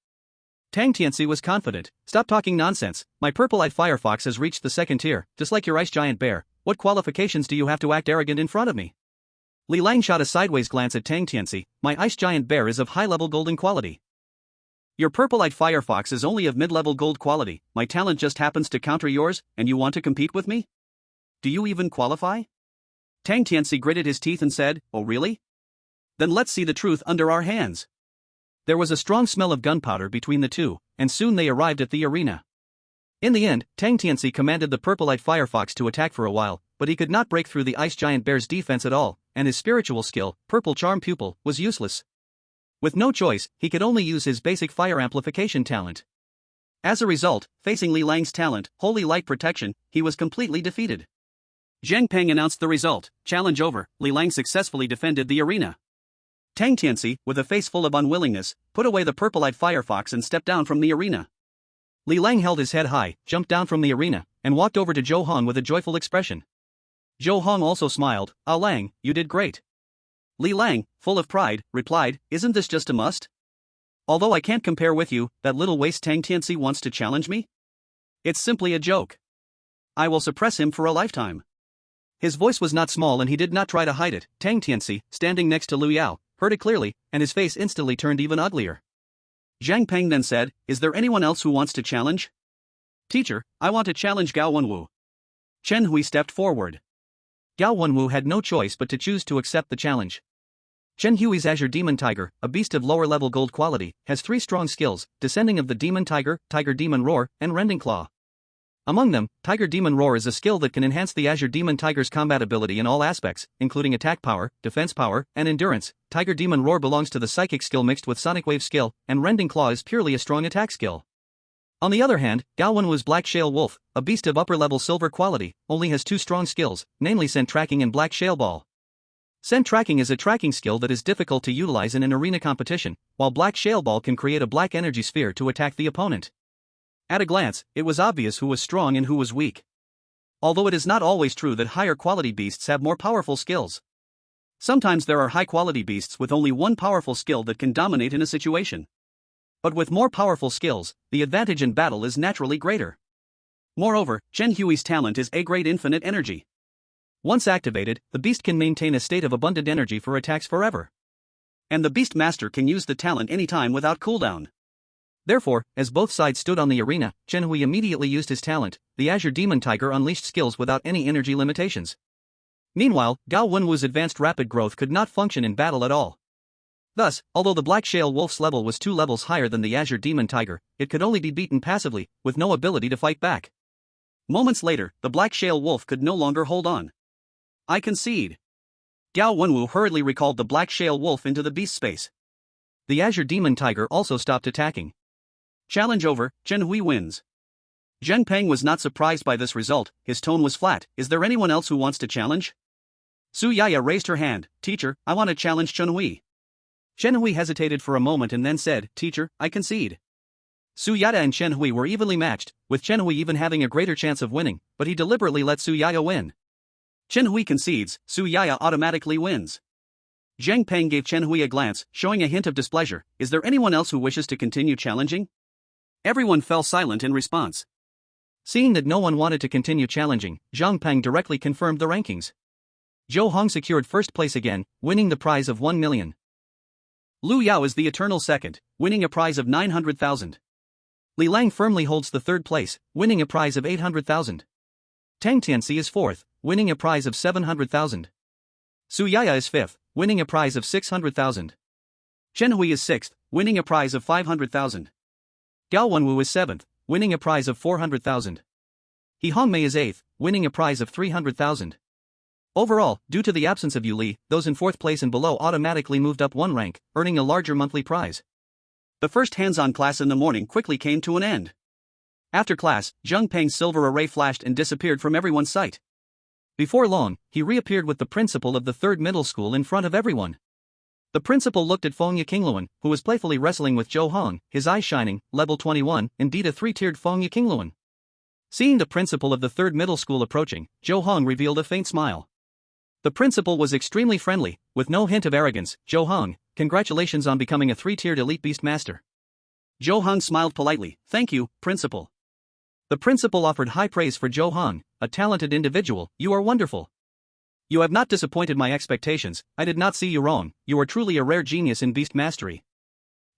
Tang Tianci was confident, stop talking nonsense, my purple-eyed firefox has reached the second tier, just like your ice giant bear, what qualifications do you have to act arrogant in front of me? Li Lang shot a sideways glance at Tang Tianci, my ice giant bear is of high-level golden quality. Your purple-eyed firefox is only of mid-level gold quality, my talent just happens to counter yours, and you want to compete with me? Do you even qualify? Tang Tianci gritted his teeth and said, oh really? Then let's see the truth under our hands. There was a strong smell of gunpowder between the two, and soon they arrived at the arena. In the end, Tang Tianci commanded the purple-eyed firefox to attack for a while, but he could not break through the ice giant bear's defense at all, and his spiritual skill, purple charm pupil, was useless. With no choice, he could only use his basic fire amplification talent. As a result, facing Li Lang's talent, holy light protection, he was completely defeated. Zheng Peng announced the result, challenge over, Li Lang successfully defended the arena. Tang Tianci, with a face full of unwillingness, put away the purple-eyed firefox and stepped down from the arena. Li Lang held his head high, jumped down from the arena, and walked over to Zhou Heng with a joyful expression. Zhou Heng also smiled, Ah Lang, you did great. Li Lang, full of pride, replied, isn't this just a must? Although I can't compare with you, that little waste Tang Tianci wants to challenge me? It's simply a joke. I will suppress him for a lifetime. His voice was not small and he did not try to hide it. Tang Tianci, standing next to Liu Yao, heard it clearly, and his face instantly turned even uglier. Zhang Peng then said, is there anyone else who wants to challenge? Teacher, I want to challenge Gao Wenwu. Chen Hui stepped forward. Gao Wenwu had no choice but to choose to accept the challenge. Chen Hui's Azure Demon Tiger, a beast of lower-level gold quality, has 3 strong skills, Descending of the Demon Tiger, Tiger Demon Roar, and Rending Claw. Among them, Tiger Demon Roar is a skill that can enhance the Azure Demon Tiger's combat ability in all aspects, including attack power, defense power, and endurance. Tiger Demon Roar belongs to the Psychic skill mixed with Sonic Wave skill, and Rending Claw is purely a strong attack skill. On the other hand, Gao Wenwu's Black Shale Wolf, a beast of upper-level silver quality, only has 2 strong skills, namely Scent Tracking and Black Shale Ball. Scent Tracking is a tracking skill that is difficult to utilize in an arena competition, while Black Shale Ball can create a black energy sphere to attack the opponent. At a glance, it was obvious who was strong and who was weak. Although it is not always true that higher quality beasts have more powerful skills. Sometimes there are high quality beasts with only one powerful skill that can dominate in a situation. But with more powerful skills, the advantage in battle is naturally greater. Moreover, Chen Hui's talent is A-grade infinite energy. Once activated, the beast can maintain a state of abundant energy for attacks forever. And the beast master can use the talent anytime without cooldown. Therefore, as both sides stood on the arena, Chen Hui immediately used his talent, the Azure Demon Tiger unleashed skills without any energy limitations. Meanwhile, Gao Wenwu's advanced rapid growth could not function in battle at all. Thus, although the Black Shale Wolf's level was 2 levels higher than the Azure Demon Tiger, it could only be beaten passively, with no ability to fight back. Moments later, the Black Shale Wolf could no longer hold on. I concede. Gao Wenwu hurriedly recalled the Black Shale Wolf into the beast space. The Azure Demon Tiger also stopped attacking. Challenge over, Chen Hui wins. Zheng Peng was not surprised by this result, his tone was flat, is there anyone else who wants to challenge? Su Yaya raised her hand. Teacher, I want to challenge Chen Hui. Chen Hui hesitated for a moment and then said, Teacher, I concede. Su Yaya and Chen Hui were evenly matched, with Chen Hui even having a greater chance of winning, but he deliberately let Su Yaya win. Chen Hui concedes, Su Yaya automatically wins. Zhang Peng gave Chen Hui a glance, showing a hint of displeasure. Is there anyone else who wishes to continue challenging? Everyone fell silent in response. Seeing that no one wanted to continue challenging, Zhang Peng directly confirmed the rankings. Zhou Heng secured first place again, winning the prize of 1 million. Lu Yao is the eternal second, winning a prize of 900,000. Li Lang firmly holds the third place, winning a prize of 800,000. Tang Tianxi is fourth, winning a prize of 700,000. Su Yaya is fifth, winning a prize of 600,000. Chen Hui is sixth, winning a prize of 500,000. Gao Wenwu is seventh, winning a prize of 400,000. He Hongmei is eighth, winning a prize of 300,000. Overall, due to the absence of Yu Li, those in fourth place and below automatically moved up one rank, earning a larger monthly prize. The first hands-on class in the morning quickly came to an end. After class, Zhang Peng's silver array flashed and disappeared from everyone's sight. Before long, he reappeared with the principal of the third middle school in front of everyone. The principal looked at Fengyi Luan, who was playfully wrestling with Zhou Heng, his eyes shining. Level 21, indeed a three-tiered Fengyi Luan. Seeing the principal of the third middle school approaching, Zhou Heng revealed a faint smile. The principal was extremely friendly, with no hint of arrogance. Zhou Heng, congratulations on becoming a three-tiered elite beast master. Zhou Heng smiled politely. Thank you, principal. The principal offered high praise for Zhou Heng, a talented individual. You are wonderful. You have not disappointed my expectations. I did not see you wrong. You are truly a rare genius in beast mastery.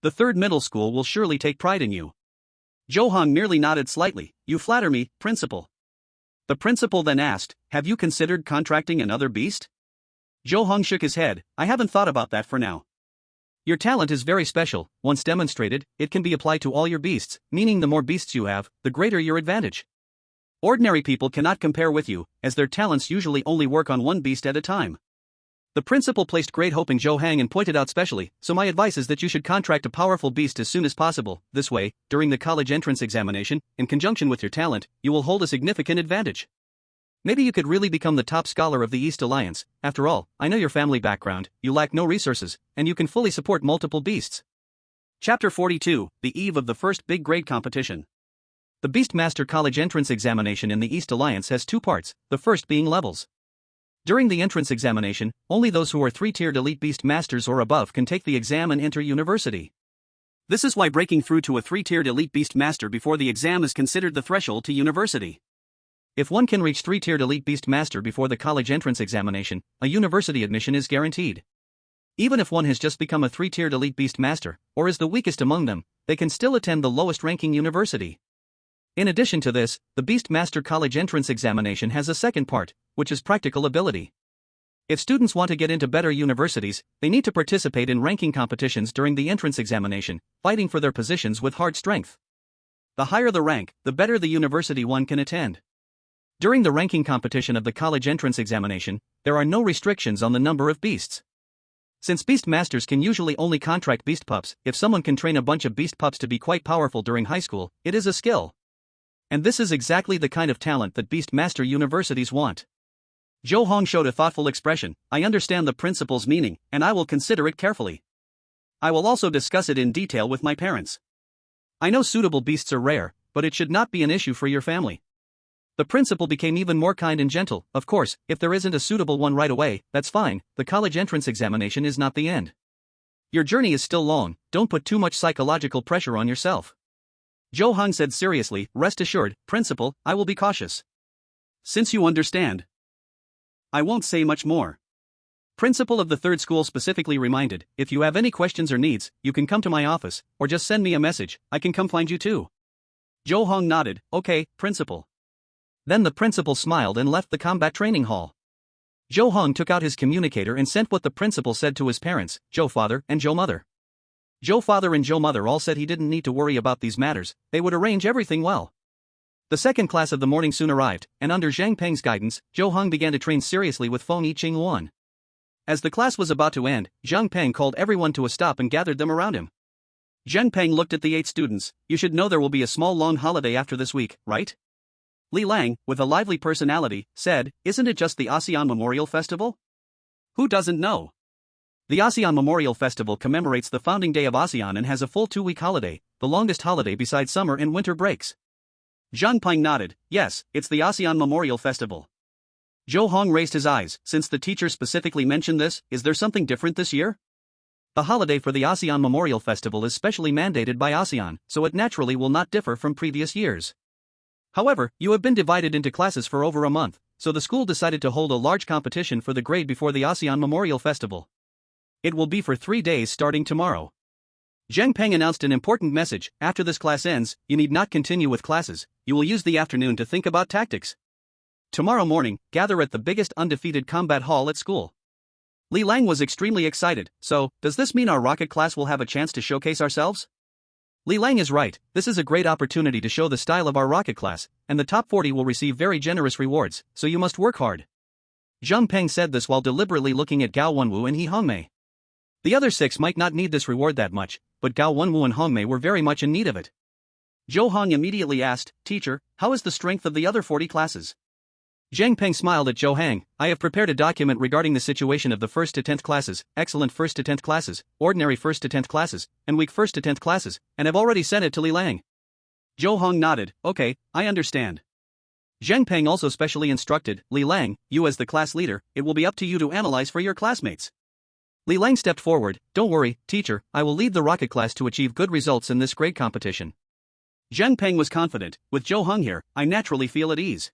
The third middle school will surely take pride in you. Zhou Heng merely nodded slightly. You flatter me, principal. The principal then asked, have you considered contracting another beast? Zhou Heng shook his head. I haven't thought about that for now. Your talent is very special. Once demonstrated, it can be applied to all your beasts, meaning the more beasts you have, the greater your advantage. Ordinary people cannot compare with you, as their talents usually only work on one beast at a time. The principal placed great hope in Zhou Heng and pointed out specially, so my advice is that you should contract a powerful beast as soon as possible. This way, during the college entrance examination, in conjunction with your talent, you will hold a significant advantage. Maybe you could really become the top scholar of the East Alliance. After all, I know your family background, you lack no resources, and you can fully support multiple beasts. Chapter 42, the eve of the first big grade competition. The Beastmaster College entrance examination in the East Alliance has two parts, the first being levels. During the entrance examination, only those who are three-tiered elite beast masters or above can take the exam and enter university. This is why breaking through to a three-tiered elite beast master before the exam is considered the threshold to university. If one can reach three-tiered elite beast master before the college entrance examination, a university admission is guaranteed. Even if one has just become a three-tiered elite beast master, or is the weakest among them, they can still attend the lowest-ranking university. In addition to this, the Beastmaster College entrance examination has a second part, which is practical ability. If students want to get into better universities, they need to participate in ranking competitions during the entrance examination, fighting for their positions with hard strength. The higher the rank, the better the university one can attend. During the ranking competition of the college entrance examination, there are no restrictions on the number of beasts. Since beast masters can usually only contract beast pups, if someone can train a bunch of beast pups to be quite powerful during high school, it is a skill. And this is exactly the kind of talent that beast master universities want. Zhou Heng showed a thoughtful expression. I understand the principal's meaning, and I will consider it carefully. I will also discuss it in detail with my parents. I know suitable beasts are rare, but it should not be an issue for your family. The principal became even more kind and gentle. Of course, if there isn't a suitable one right away, that's fine. The college entrance examination is not the end. Your journey is still long, don't put too much psychological pressure on yourself. Zhou Heng said seriously, rest assured, principal, I will be cautious. Since you understand, I won't say much more. Principal of the third school specifically reminded, if you have any questions or needs, you can come to my office, or just send me a message, I can come find you too. Zhou Heng nodded, okay, principal. Then the principal smiled and left the combat training hall. Zhou Heng took out his communicator and sent what the principal said to his parents, Zhou father and Zhou mother. Zhou father and Zhou mother all said he didn't need to worry about these matters, they would arrange everything well. The second class of the morning soon arrived, and under Zhang Peng's guidance, Zhou Heng began to train seriously with Fengyi Luan. As the class was about to end, Zhang Peng called everyone to a stop and gathered them around him. Zhang Peng looked at the 8 students. You should know there will be a small long holiday after this week, right? Li Lang, with a lively personality, said, isn't it just the ASEAN Memorial Festival? Who doesn't know? The ASEAN Memorial Festival commemorates the founding day of ASEAN and has a full 2-week holiday, the longest holiday besides summer and winter breaks. Zhang Peng nodded. Yes, it's the ASEAN Memorial Festival. Zhou Heng raised his eyes. Since the teacher specifically mentioned this, is there something different this year? The holiday for the ASEAN Memorial Festival is specially mandated by ASEAN, so it naturally will not differ from previous years. However, you have been divided into classes for over a month, so the school decided to hold a large competition for the grade before the ASEAN Memorial Festival. It will be for 3 days starting tomorrow. Zhang Peng announced an important message. After this class ends, you need not continue with classes, you will use the afternoon to think about tactics. Tomorrow morning, gather at the biggest undefeated combat hall at school. Li Lang was extremely excited. So, does this mean our rocket class will have a chance to showcase ourselves? Li Lang is right, this is a great opportunity to show the style of our rocket class, and the top 40 will receive very generous rewards, so you must work hard. Zhang Peng said this while deliberately looking at Gao Wenwu and He Hongmei. The other 6 might not need this reward that much, but Gao Wenwu and Hongmei were very much in need of it. Zhou Heng immediately asked, Teacher, how is the strength of the other 40 classes? Zhang Peng smiled at Zhou Heng. I have prepared a document regarding the situation of the 1st to 10th classes, excellent 1st to 10th classes, ordinary 1st to 10th classes, and weak 1st to 10th classes, and have already sent it to Li Lang. Zhou Heng nodded. Okay, I understand. Zhang Peng also specially instructed, Li Lang, you as the class leader, it will be up to you to analyze for your classmates. Li Lang stepped forward. Don't worry, teacher, I will lead the rocket class to achieve good results in this grade competition. Zhang Peng was confident. With Zhou Heng here, I naturally feel at ease.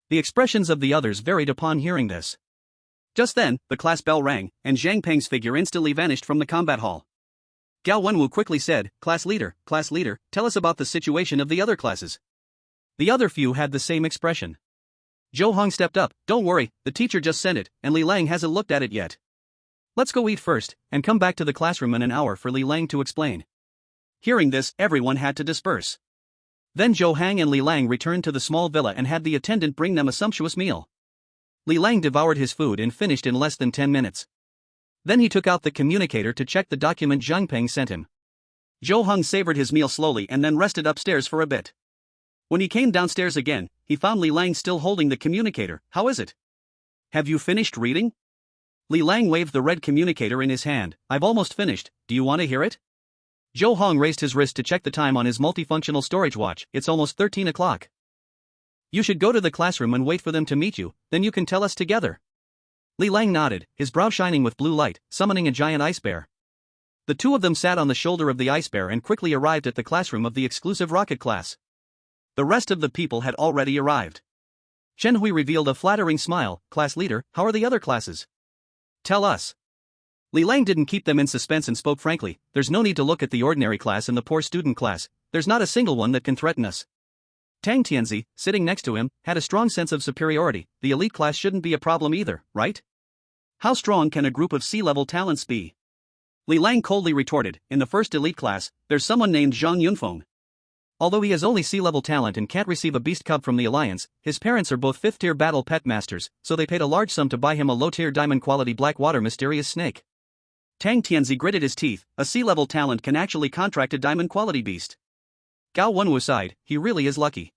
The expressions of the others varied upon hearing this. Just then, the class bell rang, and Zhang Peng's figure instantly vanished from the combat hall. Gao Wenwu quickly said, class leader, tell us about the situation of the other classes. The other few had the same expression. Zhou Heng stepped up. Don't worry, the teacher just sent it, and Li Lang hasn't looked at it yet. Let's go eat first, and come back to the classroom in an hour for Li Lang to explain. Hearing this, everyone had to disperse. Then Zhou Heng and Li Lang returned to the small villa and had the attendant bring them a sumptuous meal. Li Lang devoured his food and finished in less than 10 minutes. Then he took out the communicator to check the document Zhang Peng sent him. Zhou Heng savored his meal slowly and then rested upstairs for a bit. When he came downstairs again, he found Li Lang still holding the communicator. How is it? Have you finished reading? Li Lang waved the red communicator in his hand. I've almost finished, do you want to hear it? Zhou Heng raised his wrist to check the time on his multifunctional storage watch. It's almost 13 o'clock. You should go to the classroom and wait for them to meet you, then you can tell us together. Li Lang nodded, his brow shining with blue light, summoning a giant ice bear. The two of them sat on the shoulder of the ice bear and quickly arrived at the classroom of the exclusive rocket class. The rest of the people had already arrived. Chen Hui revealed a flattering smile. Class leader, how are the other classes? Tell us. Li Lang didn't keep them in suspense and spoke frankly, there's no need to look at the ordinary class and the poor student class, there's not a single one that can threaten us. Tang Tianzi, sitting next to him, had a strong sense of superiority. The elite class shouldn't be a problem either, right? How strong can a group of C-level talents be? Li Lang coldly retorted, in the first elite class, there's someone named Zhang Yunfeng. Although he has only C-level talent and can't receive a beast cub from the Alliance, his parents are both 5th-tier battle pet masters, so they paid a large sum to buy him a low-tier diamond-quality black-water mysterious snake. Tang Tianzi gritted his teeth, a C-level talent can actually contract a diamond-quality beast. Gao Wenwu sighed, he really is lucky.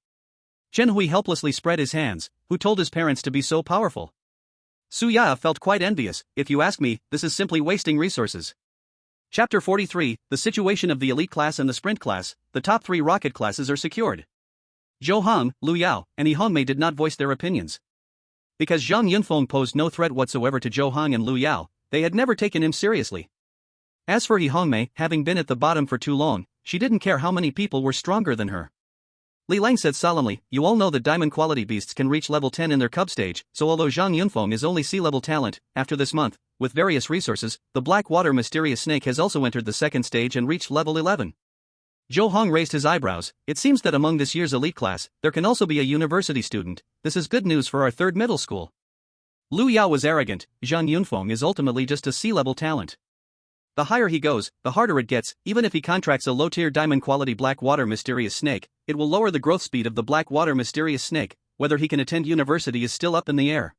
Chen Hui helplessly spread his hands, who told his parents to be so powerful? Su Ya felt quite envious. If you ask me, this is simply wasting resources. Chapter 43, the situation of the elite class and the sprint class, the top 3 rocket classes are secured. Zhou Heng, Lu Yao, and He Hongmei did not voice their opinions. Because Zhang Yunfeng posed no threat whatsoever to Zhou Heng and Lu Yao, they had never taken him seriously. As for He Hongmei, having been at the bottom for too long, she didn't care how many people were stronger than her. Li Lang said solemnly, you all know that diamond quality beasts can reach level 10 in their cub stage, so although Zhang Yunfeng is only C-level talent, after this month, with various resources, the black water mysterious snake has also entered the 2nd stage and reached level 11. Zhou Heng raised his eyebrows. It seems that among this year's elite class, there can also be a university student. This is good news for our 3rd middle school. Lu Yao was arrogant. Zhang Yunfeng is ultimately just a C-level talent. The higher he goes, the harder it gets. Even if he contracts a low-tier diamond-quality black water mysterious snake, it will lower the growth speed of the black water mysterious snake. Whether he can attend university is still up in the air.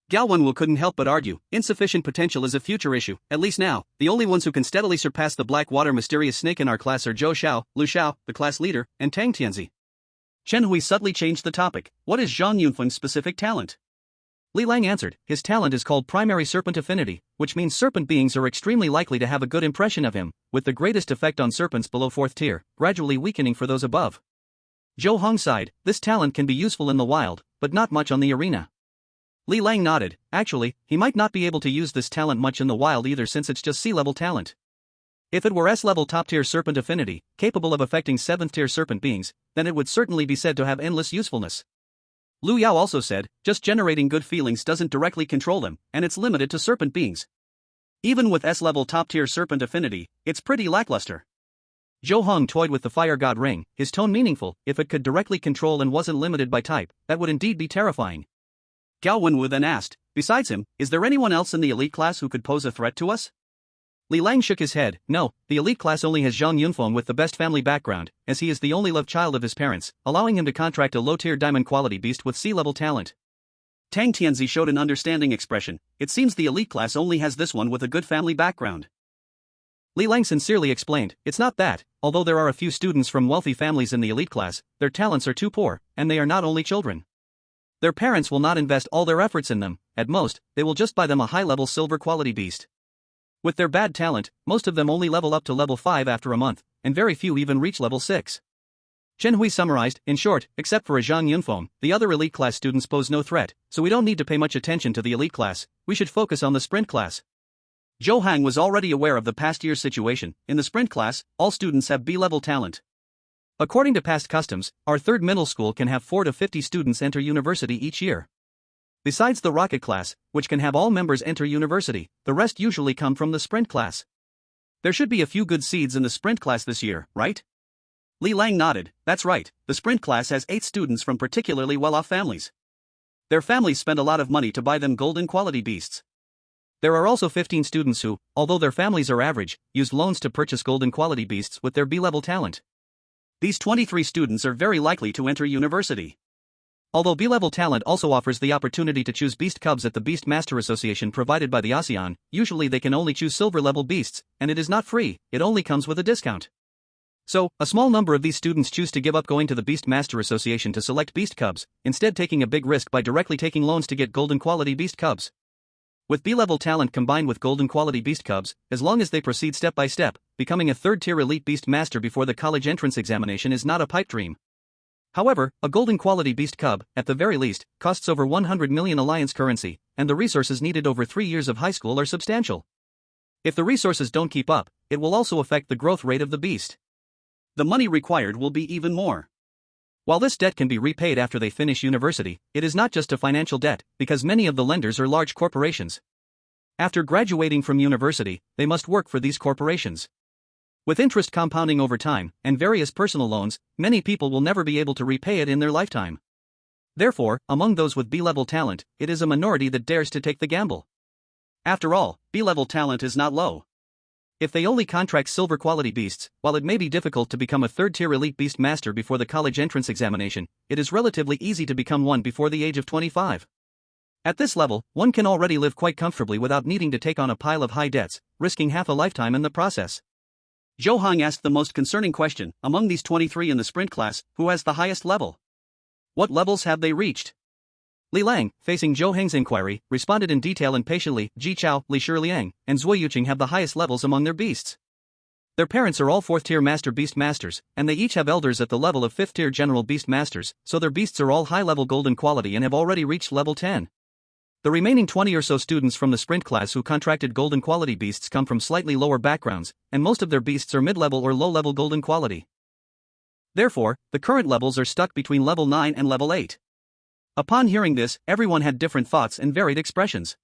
Gao Wenwu couldn't help but argue, insufficient potential is a future issue, at least now. The only ones who can steadily surpass the black water mysterious snake in our class are Zhou Xiao, Lu Xiao, the class leader, and Tang Tianzi. Chen Hui subtly changed the topic. What is Zhang Yunfeng's specific talent? Li Lang answered, his talent is called primary serpent affinity, which means serpent beings are extremely likely to have a good impression of him, with the greatest effect on serpents below 4th tier, gradually weakening for those above. Zhou Heng sighed, this talent can be useful in the wild, but not much on the arena. Li Lang nodded, actually, he might not be able to use this talent much in the wild either since it's just sea-level talent. If it were S-level top-tier serpent affinity, capable of affecting 7th-tier serpent beings, then it would certainly be said to have endless usefulness. Lu Yao also said, just generating good feelings doesn't directly control them, and it's limited to serpent beings. Even with S-level top-tier serpent affinity, it's pretty lackluster. Zhou Heng toyed with the fire god ring, his tone meaningful, if it could directly control and wasn't limited by type, that would indeed be terrifying. Gao Wenwu then asked, besides him, is there anyone else in the elite class who could pose a threat to us? Li Lang shook his head, no, the elite class only has Zhang Yunfeng with the best family background, as he is the only love child of his parents, allowing him to contract a low-tier diamond quality beast with sea-level talent. Tang Tianzi showed an understanding expression, it seems the elite class only has this one with a good family background. Li Lang sincerely explained, it's not that, although there are a few students from wealthy families in the elite class, their talents are too poor, and they are not only children. Their parents will not invest all their efforts in them, at most, they will just buy them a high-level silver quality beast. With their bad talent, most of them only level up to level 5 after a month, and very few even reach level 6. Chen Hui summarized, in short, except for a Zhang Yunfeng, the other elite class students pose no threat, so we don't need to pay much attention to the elite class, we should focus on the sprint class. Zhou Heng was already aware of the past year's situation, in the sprint class, all students have B-level talent. According to past customs, our third middle school can have 4 to 50 students enter university each year. Besides the rocket class, which can have all members enter university, the rest usually come from the sprint class. There should be a few good seeds in the sprint class this year, right? Li Lang nodded, that's right, the sprint class has 8 students from particularly well-off families. Their families spend a lot of money to buy them golden quality beasts. There are also 15 students who, although their families are average, use loans to purchase golden quality beasts with their B-level talent. These 23 students are very likely to enter university. Although B-level talent also offers the opportunity to choose beast cubs at the Beast Master Association provided by the ASEAN, usually they can only choose silver-level beasts, and it is not free, it only comes with a discount. So, a small number of these students choose to give up going to the Beast Master Association to select beast cubs, instead taking a big risk by directly taking loans to get golden quality beast cubs. With B-level talent combined with golden quality beast cubs, as long as they proceed step by step, becoming a third-tier elite beast master before the college entrance examination is not a pipe dream. However, a golden quality beast cub, at the very least, costs over 100 million alliance currency, and the resources needed over 3 years of high school are substantial. If the resources don't keep up, it will also affect the growth rate of the beast. The money required will be even more. While this debt can be repaid after they finish university, it is not just a financial debt, because many of the lenders are large corporations. After graduating from university, they must work for these corporations. With interest compounding over time, and various personal loans, many people will never be able to repay it in their lifetime. Therefore, among those with B-level talent, it is a minority that dares to take the gamble. After all, B-level talent is not low. If they only contract silver quality beasts, while it may be difficult to become a third-tier elite beast master before the college entrance examination, it is relatively easy to become one before the age of 25. At this level, one can already live quite comfortably without needing to take on a pile of high debts, risking half a lifetime in the process. Zhou Heng asked the most concerning question, among these 23 in the sprint class, who has the highest level? What levels have they reached? Li Lang, facing Zhou Heng's inquiry, responded in detail and patiently, Ji Chao, Li Shiliang, and Zui Yuqing have the highest levels among their beasts. Their parents are all 4th-tier master beast masters, and they each have elders at the level of 5th-tier general beast masters, so their beasts are all high-level golden quality and have already reached level 10. The remaining 20 or so students from the sprint class who contracted golden quality beasts come from slightly lower backgrounds, and most of their beasts are mid-level or low-level golden quality. Therefore, the current levels are stuck between level 9 and level 8. Upon hearing this, everyone had different thoughts and varied expressions.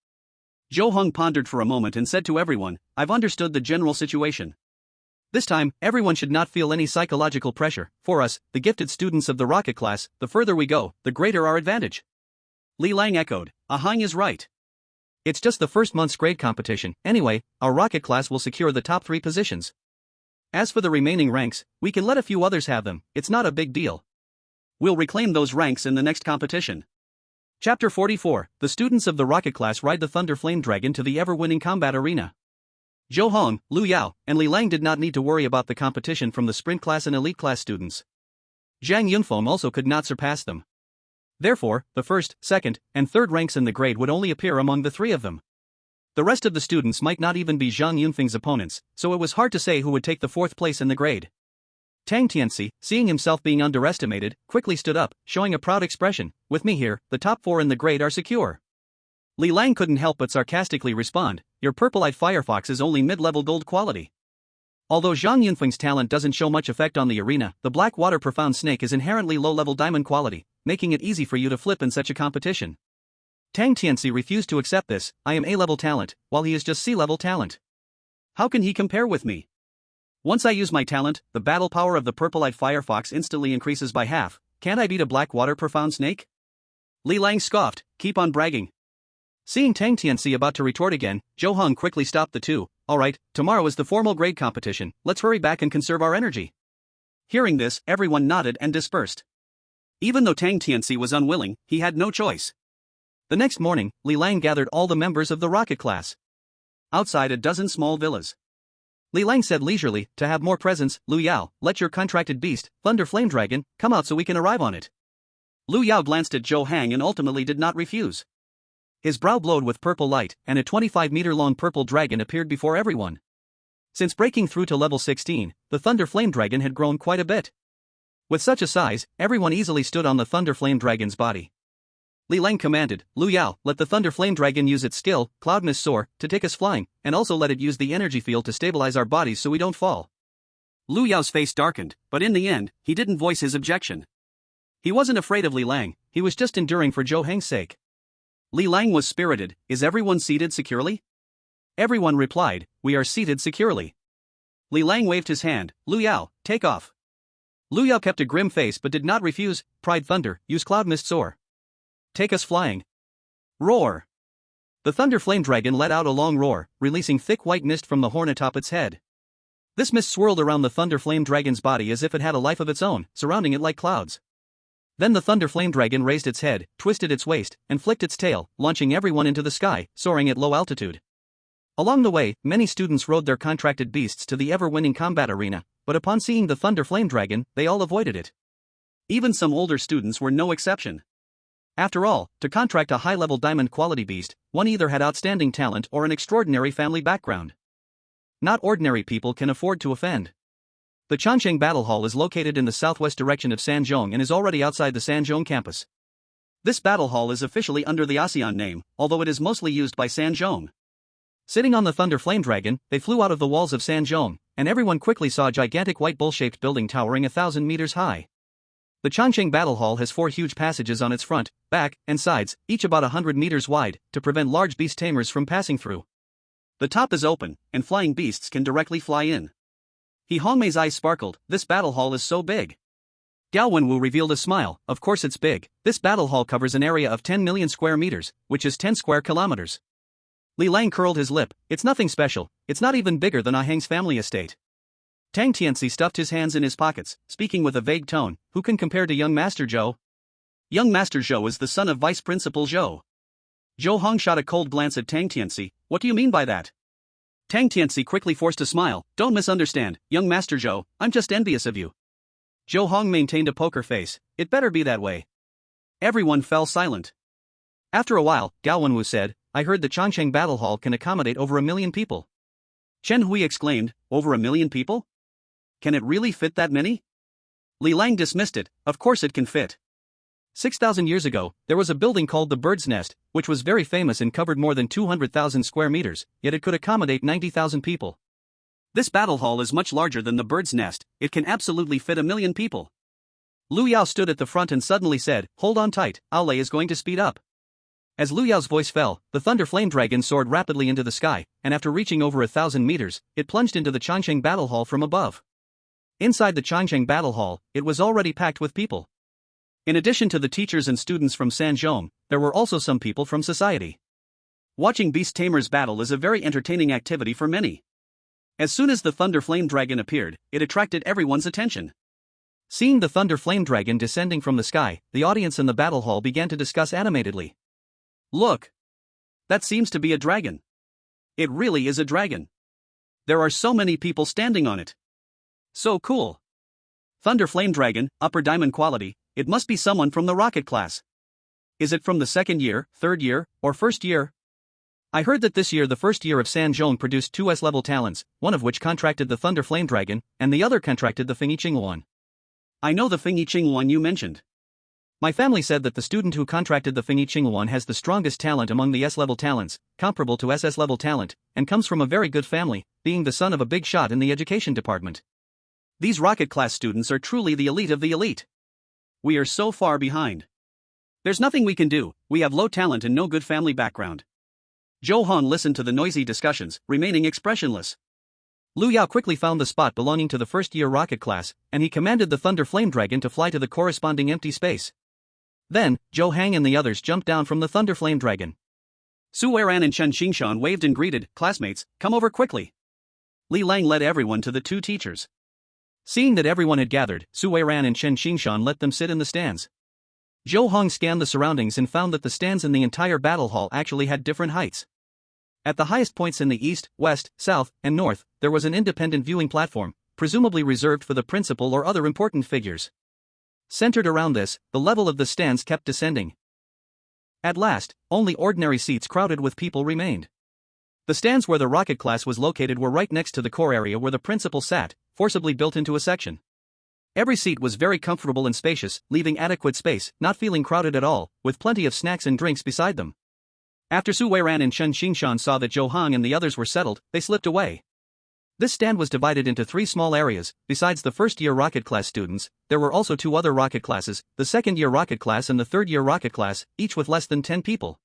Zhou Heng pondered for a moment and said to everyone, I've understood the general situation. This time, everyone should not feel any psychological pressure. For us, the gifted students of the rocket class, the further we go, the greater our advantage. Li Lang echoed, Heng is right. It's just the first month's grade competition, anyway, our rocket class will secure the top 3 positions. As for the remaining ranks, we can let a few others have them, it's not a big deal. We'll reclaim those ranks in the next competition. Chapter 44, the students of the rocket class ride the Thunder Flame Dragon to the ever-winning combat arena. Zhou Heng, Lu Yao, and Li Lang did not need to worry about the competition from the sprint class and elite class students. Zhang Yunfeng also could not surpass them. Therefore, the first, second, and third ranks in the grade would only appear among the three of them. The rest of the students might not even be Zhang Yunfeng's opponents, so it was hard to say who would take the fourth place in the grade. Tang Tianci, seeing himself being underestimated, quickly stood up, showing a proud expression. With me here, the top four in the grade are secure. Li Lang couldn't help but sarcastically respond, your purple-eyed firefox is only mid-level gold quality. Although Zhang Yunfeng's talent doesn't show much effect on the arena, the black water profound snake is inherently low-level diamond quality, making it easy for you to flip in such a competition. Tang Tianci refused to accept this. I am A-level talent, while he is just C-level talent. How can he compare with me? Once I use my talent, the battle power of the purple-eyed firefox instantly increases by half. Can't I beat a black water profound snake? Li Lang scoffed, keep on bragging. Seeing Tang Tianci about to retort again, Zhou Heng quickly stopped the two. Alright, tomorrow is the formal grade competition, let's hurry back and conserve our energy. Hearing this, everyone nodded and dispersed. Even though Tang Tianci was unwilling, he had no choice. The next morning, Li Lang gathered all the members of the rocket class. Outside a dozen small villas. Li Lang said leisurely, to have more presence, Lu Yao, let your contracted beast, Thunder Flame Dragon, come out so we can arrive on it. Lu Yao glanced at Zhou Heng and ultimately did not refuse. His brow glowed with purple light, and a 25-meter-long purple dragon appeared before everyone. Since breaking through to level 16, the Thunder Flame Dragon had grown quite a bit. With such a size, everyone easily stood on the Thunder Flame Dragon's body. Li Lang commanded, Lu Yao, let the Thunder Flame Dragon use its skill, Cloud Mist Soar, to take us flying, and also let it use the energy field to stabilize our bodies so we don't fall. Lu Yao's face darkened, but in the end, he didn't voice his objection. He wasn't afraid of Li Lang, he was just enduring for Zhou Heng's sake. Li Lang was spirited, is everyone seated securely? Everyone replied, we are seated securely. Li Lang waved his hand, Lu Yao, take off. Lu Yao kept a grim face but did not refuse, Pride Thunder, use Cloud Mist Soar. Take us flying. Roar. The Thunder Flame Dragon let out a long roar, releasing thick white mist from the horn atop its head. This mist swirled around the Thunder Flame Dragon's body as if it had a life of its own, surrounding it like clouds. Then the Thunder Flame Dragon raised its head, twisted its waist, and flicked its tail, launching everyone into the sky, soaring at low altitude. Along the way, many students rode their contracted beasts to the ever-winning combat arena, but upon seeing the Thunder Flame Dragon, they all avoided it. Even some older students were no exception. After all, to contract a high-level diamond quality beast, one either had outstanding talent or an extraordinary family background. Not ordinary people can afford to offend. The Changcheng Battle Hall is located in the southwest direction of Sanzhong and is already outside the Sanzhong campus. This battle hall is officially under the ASEAN name, although it is mostly used by Sanzhong. Sitting on the Thunder Flame Dragon, they flew out of the walls of Sanzhong, and everyone quickly saw a gigantic white bull-shaped building towering 1,000 meters high. The Changcheng Battle Hall has 4 huge passages on its front, back, and sides, each about 100 meters wide, to prevent large beast tamers from passing through. The top is open, and flying beasts can directly fly in. He Hongmei's eyes sparkled, this battle hall is so big. Gao Wenwu revealed a smile, of course it's big, this battle hall covers an area of 10 million square meters, which is 10 square kilometers. Li Lang curled his lip, it's nothing special, it's not even bigger than Ah Heng's family estate. Tang Tianci stuffed his hands in his pockets, speaking with a vague tone, who can compare to young Master Zhou? Young Master Zhou is the son of Vice Principal Zhou. Zhou Heng shot a cold glance at Tang Tianci, what do you mean by that? Tang Tianci quickly forced a smile, don't misunderstand, young Master Zhou, I'm just envious of you. Zhou Heng maintained a poker face, it better be that way. Everyone fell silent. After a while, Gao Wenwu said, I heard the Changcheng Battle Hall can accommodate over 1 million people. Chen Hui exclaimed, over 1 million people? Can it really fit that many? Li Lang dismissed it, of course it can fit. 6,000 years ago, there was a building called the Bird's Nest, which was very famous and covered more than 200,000 square meters, yet it could accommodate 90,000 people. This battle hall is much larger than the Bird's Nest, it can absolutely fit 1 million people. Lu Yao stood at the front and suddenly said, hold on tight, Aolei is going to speed up. As Lu Yao's voice fell, the Thunder Flame Dragon soared rapidly into the sky, and after reaching over 1,000 meters, it plunged into the Changcheng Battle Hall from above. Inside the Changcheng Battle Hall, it was already packed with people. In addition to the teachers and students from Sanzhong, there were also some people from society. Watching beast tamers battle is a very entertaining activity for many. As soon as the Thunder Flame Dragon appeared, it attracted everyone's attention. Seeing the Thunder Flame Dragon descending from the sky, the audience in the battle hall began to discuss animatedly. Look! That seems to be a dragon. It really is a dragon. There are so many people standing on it. So cool. Thunder Flame Dragon, upper diamond quality, it must be someone from the rocket class. Is it from the second year, third year, or first year? I heard that this year the first year of San Zhong produced two S-level talents, one of which contracted the Thunder Flame Dragon, and the other contracted the Fengyi Luan. I know the Fengyi Luan you mentioned. My family said that the student who contracted the Fengyi Luan has the strongest talent among the S-level talents, comparable to SS-level talent, and comes from a very good family, being the son of a big shot in the education department. These rocket-class students are truly the elite of the elite. We are so far behind. There's nothing we can do, we have low talent and no good family background. Zhou Heng listened to the noisy discussions, remaining expressionless. Lu Yao quickly found the spot belonging to the first-year rocket class, and he commanded the Thunder Flame Dragon to fly to the corresponding empty space. Then, Zhou Heng and the others jumped down from the Thunder Flame Dragon. Su Weiran and Chen Xingshan waved and greeted, "Classmates, come over quickly." Li Lang led everyone to the two teachers. Seeing that everyone had gathered, Su Weiran and Chen Xingshan let them sit in the stands. Zhou Heng scanned the surroundings and found that the stands in the entire battle hall actually had different heights. At the highest points in the east, west, south, and north, there was an independent viewing platform, presumably reserved for the principal or other important figures. Centered around this, the level of the stands kept descending. At last, only ordinary seats crowded with people remained. The stands where the rocket class was located were right next to the core area where the principal sat, forcibly built into a section. Every seat was very comfortable and spacious, leaving adequate space, not feeling crowded at all, with plenty of snacks and drinks beside them. After Su Weiran and Chen Xingshan saw that Zhou Heng and the others were settled, they slipped away. This stand was divided into three small areas. Besides the first-year rocket class students, there were also two other rocket classes, the second-year rocket class and the third-year rocket class, each with less than 10 people.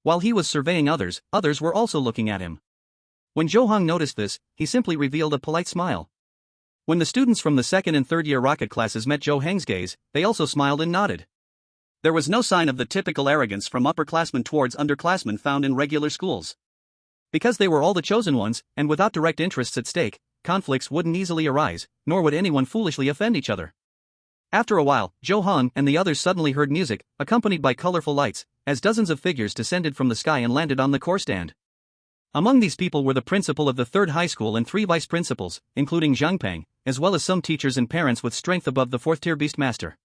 While he was surveying others, others were also looking at him. When Zhou Heng noticed this, he simply revealed a polite smile. When the students from the second and third-year rocket classes met Zhou Heng's gaze, they also smiled and nodded. There was no sign of the typical arrogance from upperclassmen towards underclassmen found in regular schools. Because they were all the chosen ones, and without direct interests at stake, conflicts wouldn't easily arise, nor would anyone foolishly offend each other. After a while, Zhou Heng and the others suddenly heard music, accompanied by colorful lights, as dozens of figures descended from the sky and landed on the core stand. Among these people were the principal of the third high school and three vice principals, including Zhang Peng, as well as some teachers and parents with strength above the fourth-tier beastmaster.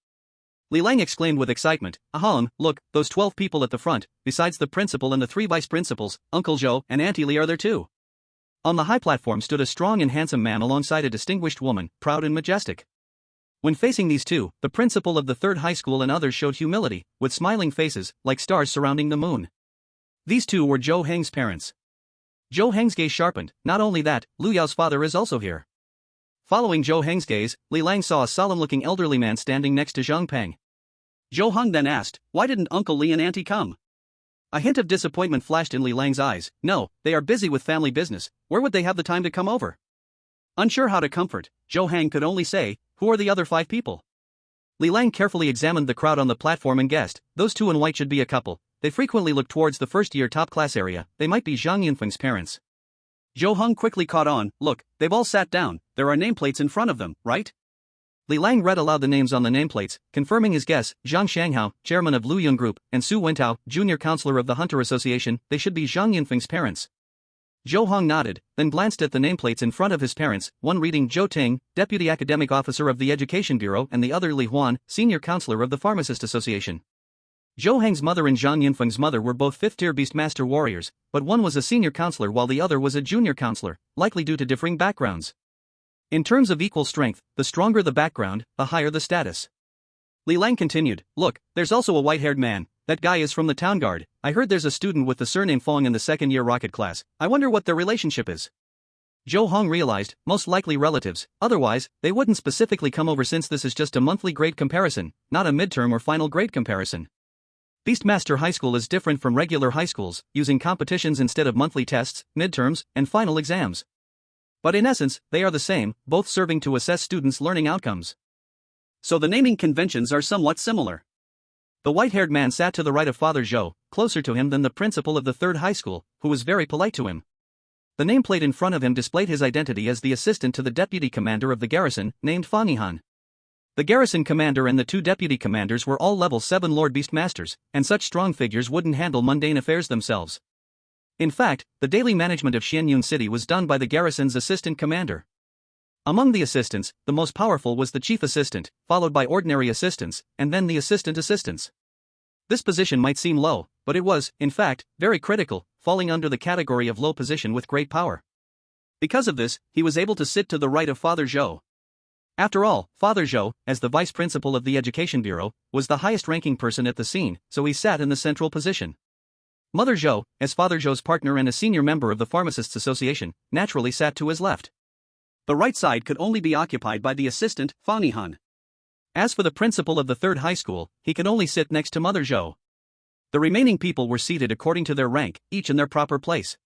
Li Lang exclaimed with excitement, "Ahem, look, those 12 people at the front, besides the principal and the three vice principals, Uncle Zhou and Auntie Li are there too." On the high platform stood a strong and handsome man alongside a distinguished woman, proud and majestic. When facing these two, the principal of the third high school and others showed humility, with smiling faces, like stars surrounding the moon. These two were Zhou Heng's parents. Zhou Heng's gaze sharpened. Not only that, Lu Yao's father is also here. Following Zhou Heng's gaze, Li Lang saw a solemn-looking elderly man standing next to Zhang Peng. Zhou Heng then asked, "Why didn't Uncle Li and Auntie come?" A hint of disappointment flashed in Li Lang's eyes. "No, they are busy with family business, where would they have the time to come over?" Unsure how to comfort, Zhou Heng could only say, "Who are the other 5 people?" Li Lang carefully examined the crowd on the platform and guessed, those two in white should be a couple. They frequently look towards the first-year top-class area, they might be Zhang Yunfeng's parents. Zhou Heng quickly caught on, "Look, they've all sat down, there are nameplates in front of them, right?" Li Lang read aloud the names on the nameplates, confirming his guess. Zhang Shanghao, chairman of Lu Yun Group, and Su Wentao, junior counselor of the Hunter Association, they should be Zhang Yunfeng's parents. Zhou Heng nodded, then glanced at the nameplates in front of his parents, one reading Zhou Ting, deputy academic officer of the Education Bureau, and the other Li Huan, senior counselor of the Pharmacist Association. Zhou Heng's mother and Zhang Yunfeng's mother were both fifth-tier Beastmaster warriors, but one was a senior counselor while the other was a junior counselor, likely due to differing backgrounds. In terms of equal strength, the stronger the background, the higher the status. Li Lang continued, "Look, there's also a white-haired man, that guy is from the town guard. I heard there's a student with the surname Fong in the second-year rocket class, I wonder what their relationship is." Zhou Heng realized, most likely relatives, otherwise, they wouldn't specifically come over since this is just a monthly grade comparison, not a midterm or final grade comparison. Beastmaster High School is different from regular high schools, using competitions instead of monthly tests, midterms, and final exams. But in essence, they are the same, both serving to assess students' learning outcomes. So the naming conventions are somewhat similar. The white-haired man sat to the right of Father Zhou, closer to him than the principal of the third high school, who was very polite to him. The nameplate in front of him displayed his identity as the assistant to the deputy commander of the garrison, named Fan Yihan. The garrison commander and the 2 deputy commanders were all level 7 Lord Beastmasters, and such strong figures wouldn't handle mundane affairs themselves. In fact, the daily management of Xianyun City was done by the garrison's assistant commander. Among the assistants, the most powerful was the chief assistant, followed by ordinary assistants, and then the assistant assistants. This position might seem low, but it was, in fact, very critical, falling under the category of low position with great power. Because of this, he was able to sit to the right of Father Zhou. After all, Father Zhou, as the vice principal of the Education Bureau, was the highest-ranking person at the scene, so he sat in the central position. Mother Zhou, as Father Zhou's partner and a senior member of the Pharmacists' Association, naturally sat to his left. The right side could only be occupied by the assistant, Fengyi Azure. As for the principal of the third high school, he could only sit next to Mother Zhou. The remaining people were seated according to their rank, each in their proper place.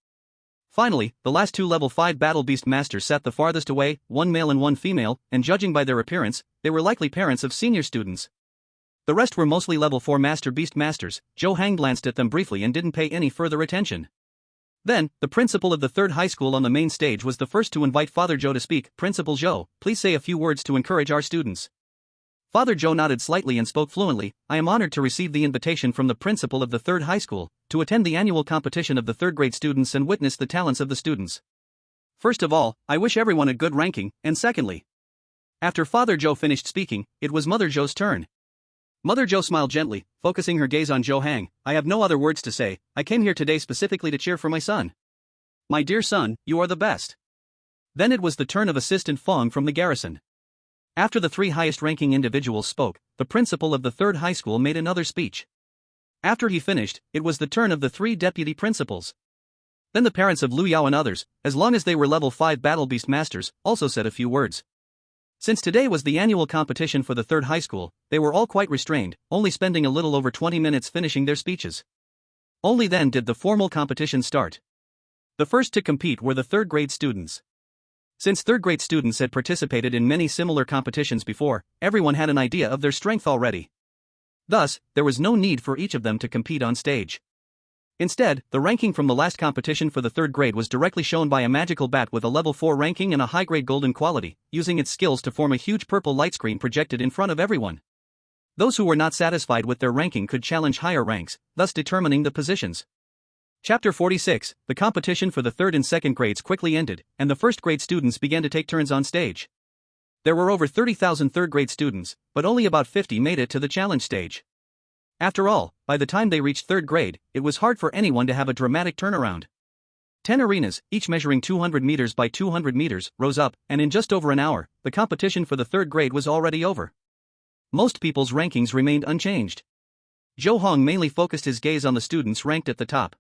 Finally, the last two level 5 battle beast masters sat the farthest away, one male and one female, and judging by their appearance, they were likely parents of senior students. The rest were mostly level 4 master beast masters. Zhou Heng glanced at them briefly and didn't pay any further attention. Then, the principal of the third high school on the main stage was the first to invite Father Zhou to speak. Principal Zhou, please say a few words to encourage our students. Father Zhou nodded slightly and spoke fluently. I am honored to receive the invitation from the principal of the third high school to attend the annual competition of the third grade students and witness the talents of the students. First of all, I wish everyone a good ranking, and secondly. After Father Zhou finished speaking, it was Mother Zhou's turn. Mother Zhou smiled gently, focusing her gaze on Zhou Heng. I have no other words to say. I came here today specifically to cheer for my son. My dear son, you are the best. Then it was the turn of Assistant Feng from the garrison. After the three highest-ranking individuals spoke, the principal of the third high school made another speech. After he finished, it was the turn of the three deputy principals. Then the parents of Lu Yao and others, as long as they were level 5 battle beast masters, also said a few words. Since today was the annual competition for the third high school, they were all quite restrained, only spending a little over 20 minutes finishing their speeches. Only then did the formal competition start. The first to compete were the third grade students. Since third grade students had participated in many similar competitions before, everyone had an idea of their strength already. Thus, there was no need for each of them to compete on stage. Instead, the ranking from the last competition for the third grade was directly shown by a magical bat with a level 4 ranking and a high-grade golden quality, using its skills to form a huge purple light screen projected in front of everyone. Those who were not satisfied with their ranking could challenge higher ranks, thus determining the positions. Chapter 46, the competition for the third and second grades quickly ended, and the first grade students began to take turns on stage. There were over 30,000 third grade students, but only about 50 made it to the challenge stage. After all, by the time they reached third grade, it was hard for anyone to have a dramatic turnaround. 10 arenas, each measuring 200 meters by 200 meters, rose up, and in just over an hour, the competition for the third grade was already over. Most people's rankings remained unchanged. Zhou Heng mainly focused his gaze on the students ranked at the top.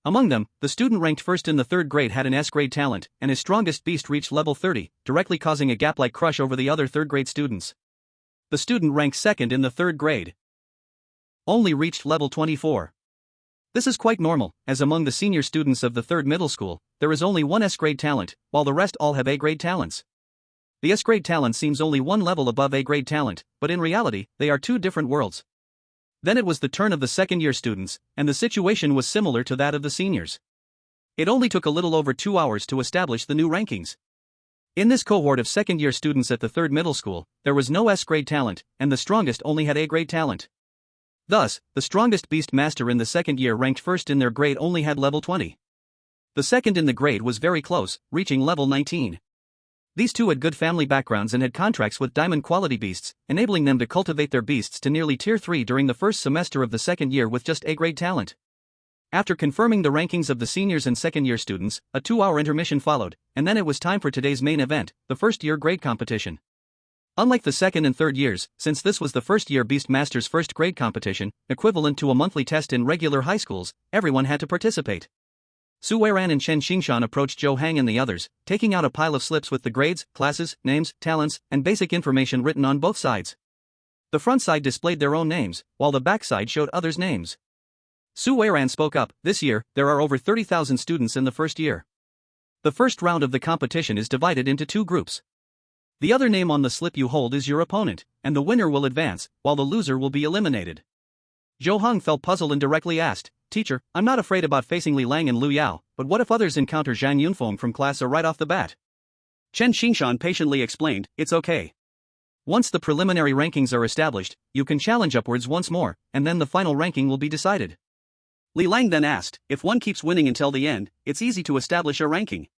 Among them, the student ranked first in the third grade had an S-grade talent, and his strongest beast reached level 30, directly causing a gap-like crush over the other third grade students. The student ranked second in the third grade only reached level 24. This is quite normal, as among the senior students of the third middle school, there is only one S-grade talent, while the rest all have A-grade talents. The S-grade talent seems only one level above A-grade talent, but in reality, they are two different worlds. Then it was the turn of the second-year students, and the situation was similar to that of the seniors. It only took a little over 2 hours to establish the new rankings. In this cohort of second-year students at the third middle school, there was no S-grade talent, and the strongest only had A-grade talent. Thus, the strongest beast master in the second year ranked first in their grade only had level 20. The second in the grade was very close, reaching level 19. These two had good family backgrounds and had contracts with diamond quality beasts, enabling them to cultivate their beasts to nearly tier 3 during the first semester of the second year with just A-grade talent. After confirming the rankings of the seniors and second-year students, a 2-hour intermission followed, and then it was time for today's main event, the first-year grade competition. Unlike the second and third years, since this was the first-year Beast Master's first grade competition, equivalent to a monthly test in regular high schools, everyone had to participate. Su Weiran and Chen Xingshan approached Zhou Heng and the others, taking out a pile of slips with the grades, classes, names, talents, and basic information written on both sides. The front side displayed their own names, while the back side showed others' names. Su Weiran spoke up, this year, there are over 30,000 students in the first year. The first round of the competition is divided into 2 groups. The other name on the slip you hold is your opponent, and the winner will advance, while the loser will be eliminated. Zhou Heng felt puzzled and directly asked, Teacher, I'm not afraid about facing Li Lang and Lu Yao, but what if others encounter Zhang Yunfeng from class A right off the bat? Chen Xingshan patiently explained, it's okay. Once the preliminary rankings are established, you can challenge upwards once more, and then the final ranking will be decided. Li Lang then asked, if one keeps winning until the end, it's easy to establish a ranking.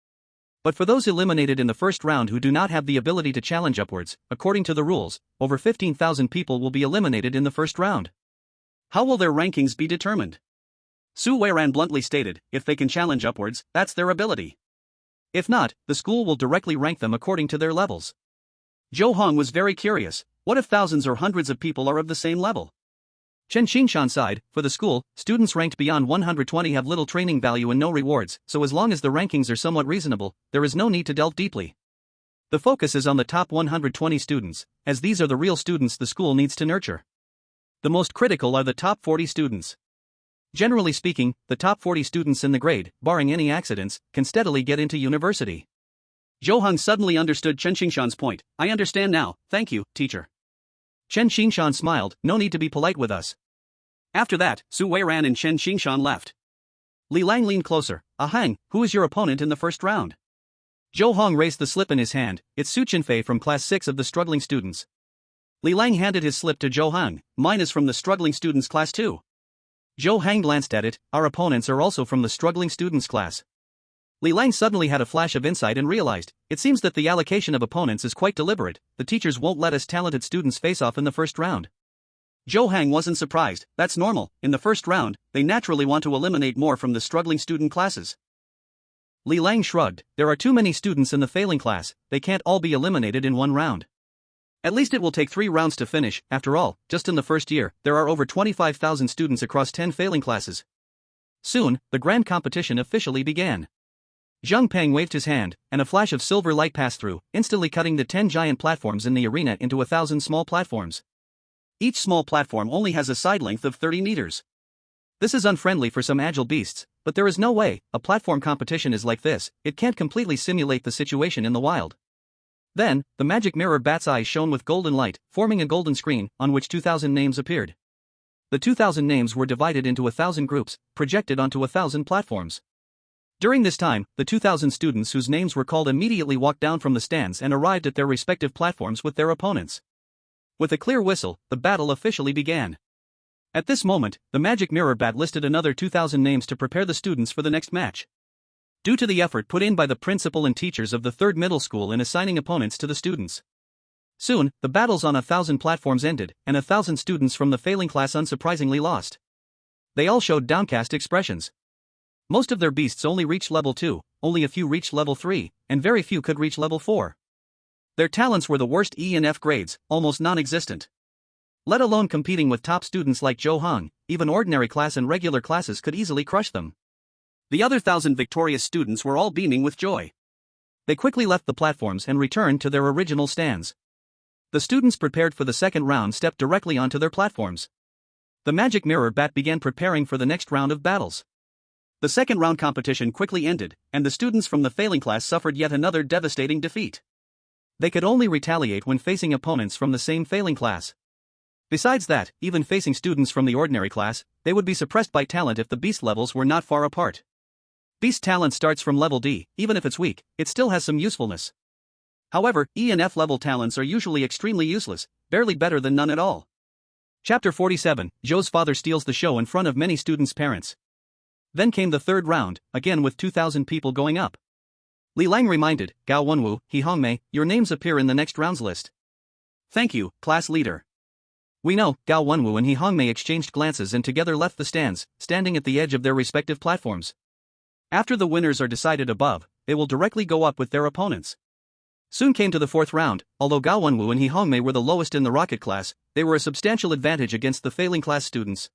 But for those eliminated in the first round who do not have the ability to challenge upwards, according to the rules, over 15,000 people will be eliminated in the first round. How will their rankings be determined? Zhou Heng bluntly stated, if they can challenge upwards, that's their ability. If not, the school will directly rank them according to their levels. Zhou Heng was very curious, what if thousands or hundreds of people are of the same level? Chen Qingshan sighed, for the school, students ranked beyond 120 have little training value and no rewards, so as long as the rankings are somewhat reasonable, there is no need to delve deeply. The focus is on the top 120 students, as these are the real students the school needs to nurture. The most critical are the top 40 students. Generally speaking, the top 40 students in the grade, barring any accidents, can steadily get into university. Zhou Heng suddenly understood Chen Qingshan's point. I understand now, thank you, teacher. Chen Qingshan smiled, no need to be polite with us. After that, Zhou Heng and Chen Qingshan left. Li Lang leaned closer. Heng, who is your opponent in the first round? Zhou Heng raised the slip in his hand. It's Su Qinfei from class 6 of the struggling students. Li Lang handed his slip to Zhou Heng. Mine is from the struggling students class 2. Zhou Heng glanced at it. Our opponents are also from the struggling students class. Li Lang suddenly had a flash of insight and realized, it seems that the allocation of opponents is quite deliberate. The teachers won't let us talented students face off in the first round. Zhou Heng wasn't surprised, that's normal. In the first round, they naturally want to eliminate more from the struggling student classes. Li Lang shrugged, there are too many students in the failing class, they can't all be eliminated in one round. At least it will take 3 rounds to finish. After all, just in the first year, there are over 25,000 students across 10 failing classes. Soon, the grand competition officially began. Zhang Peng waved his hand, and a flash of silver light passed through, instantly cutting the 10 giant platforms in the arena into 1,000 small platforms. Each small platform only has a side length of 30 meters. This is unfriendly for some agile beasts, but there is no way a platform competition is like this, it can't completely simulate the situation in the wild. Then, the magic mirror bat's eyes shone with golden light, forming a golden screen, on which 2,000 names appeared. The 2,000 names were divided into 1,000 groups, projected onto 1,000 platforms. During this time, the 2,000 students whose names were called immediately walked down from the stands and arrived at their respective platforms with their opponents. With a clear whistle, the battle officially began. At this moment, the magic mirror bat listed another 2,000 names to prepare the students for the next match. Due to the effort put in by the principal and teachers of the 3rd middle school in assigning opponents to the students. Soon, the battles on 1,000 platforms ended, and 1,000 students from the failing class unsurprisingly lost. They all showed downcast expressions. Most of their beasts only reached level 2, only a few reached level 3, and very few could reach level 4. Their talents were the worst E and F grades, almost non-existent. Let alone competing with top students like Zhou Heng, even ordinary class and regular classes could easily crush them. The other 1,000 victorious students were all beaming with joy. They quickly left the platforms and returned to their original stands. The students prepared for the second round stepped directly onto their platforms. The magic mirror bat began preparing for the next round of battles. The second round competition quickly ended, and the students from the failing class suffered yet another devastating defeat. They could only retaliate when facing opponents from the same failing class. Besides that, even facing students from the ordinary class, they would be suppressed by talent if the beast levels were not far apart. Beast talent starts from level D, even if it's weak, it still has some usefulness. However, E and F level talents are usually extremely useless, barely better than none at all. Chapter 47, Zhou's father steals the show in front of many students' parents. Then came the third round, again with 2,000 people going up. Li Lang reminded, Gao Wenwu, He Hongmei, your names appear in the next round's list. Thank you, class leader. We know, Gao Wenwu and He Hongmei exchanged glances and together left the stands, standing at the edge of their respective platforms. After the winners are decided above, they will directly go up with their opponents. Soon came to the fourth round. Although Gao Wenwu and He Hongmei were the lowest in the rocket class, they were a substantial advantage against the failing class students.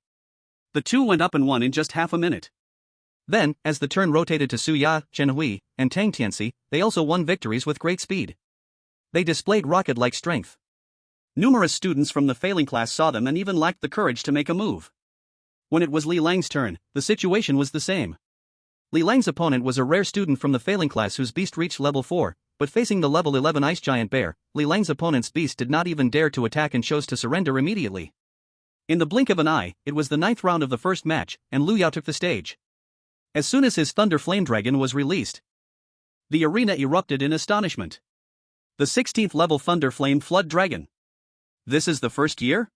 The two went up and won in just half a minute. Then, as the turn rotated to Su Ya, Chen Hui, and Tang Tianxi, they also won victories with great speed. They displayed rocket-like strength. Numerous students from the failing class saw them and even lacked the courage to make a move. When it was Li Lang's turn, the situation was the same. Li Lang's opponent was a rare student from the failing class whose beast reached level 4, but facing the level 11 ice giant bear, Li Lang's opponent's beast did not even dare to attack and chose to surrender immediately. In the blink of an eye, it was the 9th round of the first match, and Lu Yao took the stage. As soon as his Thunder Flame Dragon was released, the arena erupted in astonishment. The 16th level Thunder Flame Flood Dragon. This is the first year?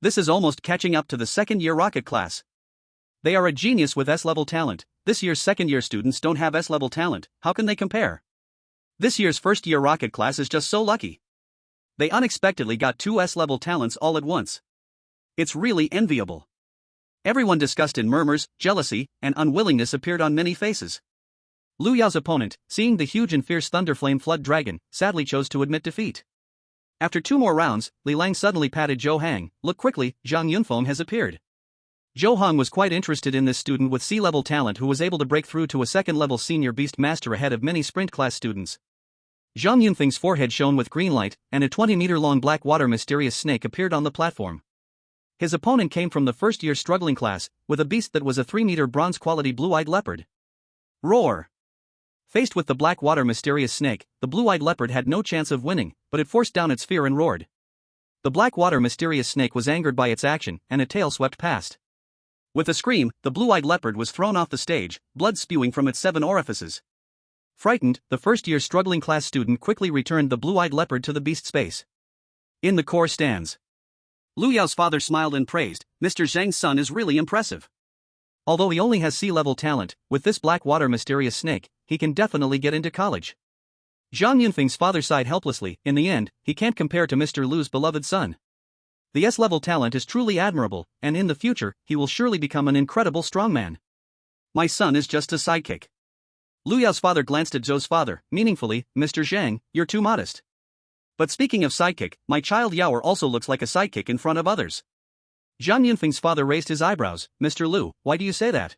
This is almost catching up to the second year rocket class. They are a genius with S-level talent. This year's second year students don't have S-level talent, how can they compare? This year's first year rocket class is just so lucky. They unexpectedly got 2 S-level talents all at once. It's really enviable. Everyone disgust in murmurs, jealousy, and unwillingness appeared on many faces. Lu Yao's opponent, seeing the huge and fierce Thunderflame Flood Dragon, sadly chose to admit defeat. After 2 more rounds, Li Lang suddenly patted Zhou Heng. Look quickly, Zhang Yunfeng has appeared. Zhou Heng was quite interested in this student with C-level talent who was able to break through to a second-level senior beast master ahead of many sprint class students. Zhang Yunfeng's forehead shone with green light, and a 20-meter-long black water mysterious snake appeared on the platform. His opponent came from the first-year struggling class, with a beast that was a 3-meter bronze-quality blue-eyed leopard. Roar! Faced with the black water mysterious snake, the blue-eyed leopard had no chance of winning, but it forced down its fear and roared. The black water mysterious snake was angered by its action, and a tail swept past. With a scream, the blue-eyed leopard was thrown off the stage, blood spewing from its 7 orifices. Frightened, the first-year struggling class student quickly returned the blue-eyed leopard to the beast space. In the core stands. Lu Yao's father smiled and praised, Mr. Zheng's son is really impressive. Although he only has C-level talent, with this black water mysterious snake, he can definitely get into college. Zhang Yunfeng's father sighed helplessly. In the end, he can't compare to Mr. Lu's beloved son. The S-level talent is truly admirable, and in the future, he will surely become an incredible strongman. My son is just a sidekick. Lu Yao's father glanced at Zhou's father, meaningfully, Mr. Zheng, you're too modest. But speaking of sidekick, my child Yaoer also looks like a sidekick in front of others. Zhang Yunfeng's father raised his eyebrows. Mr. Lu, why do you say that?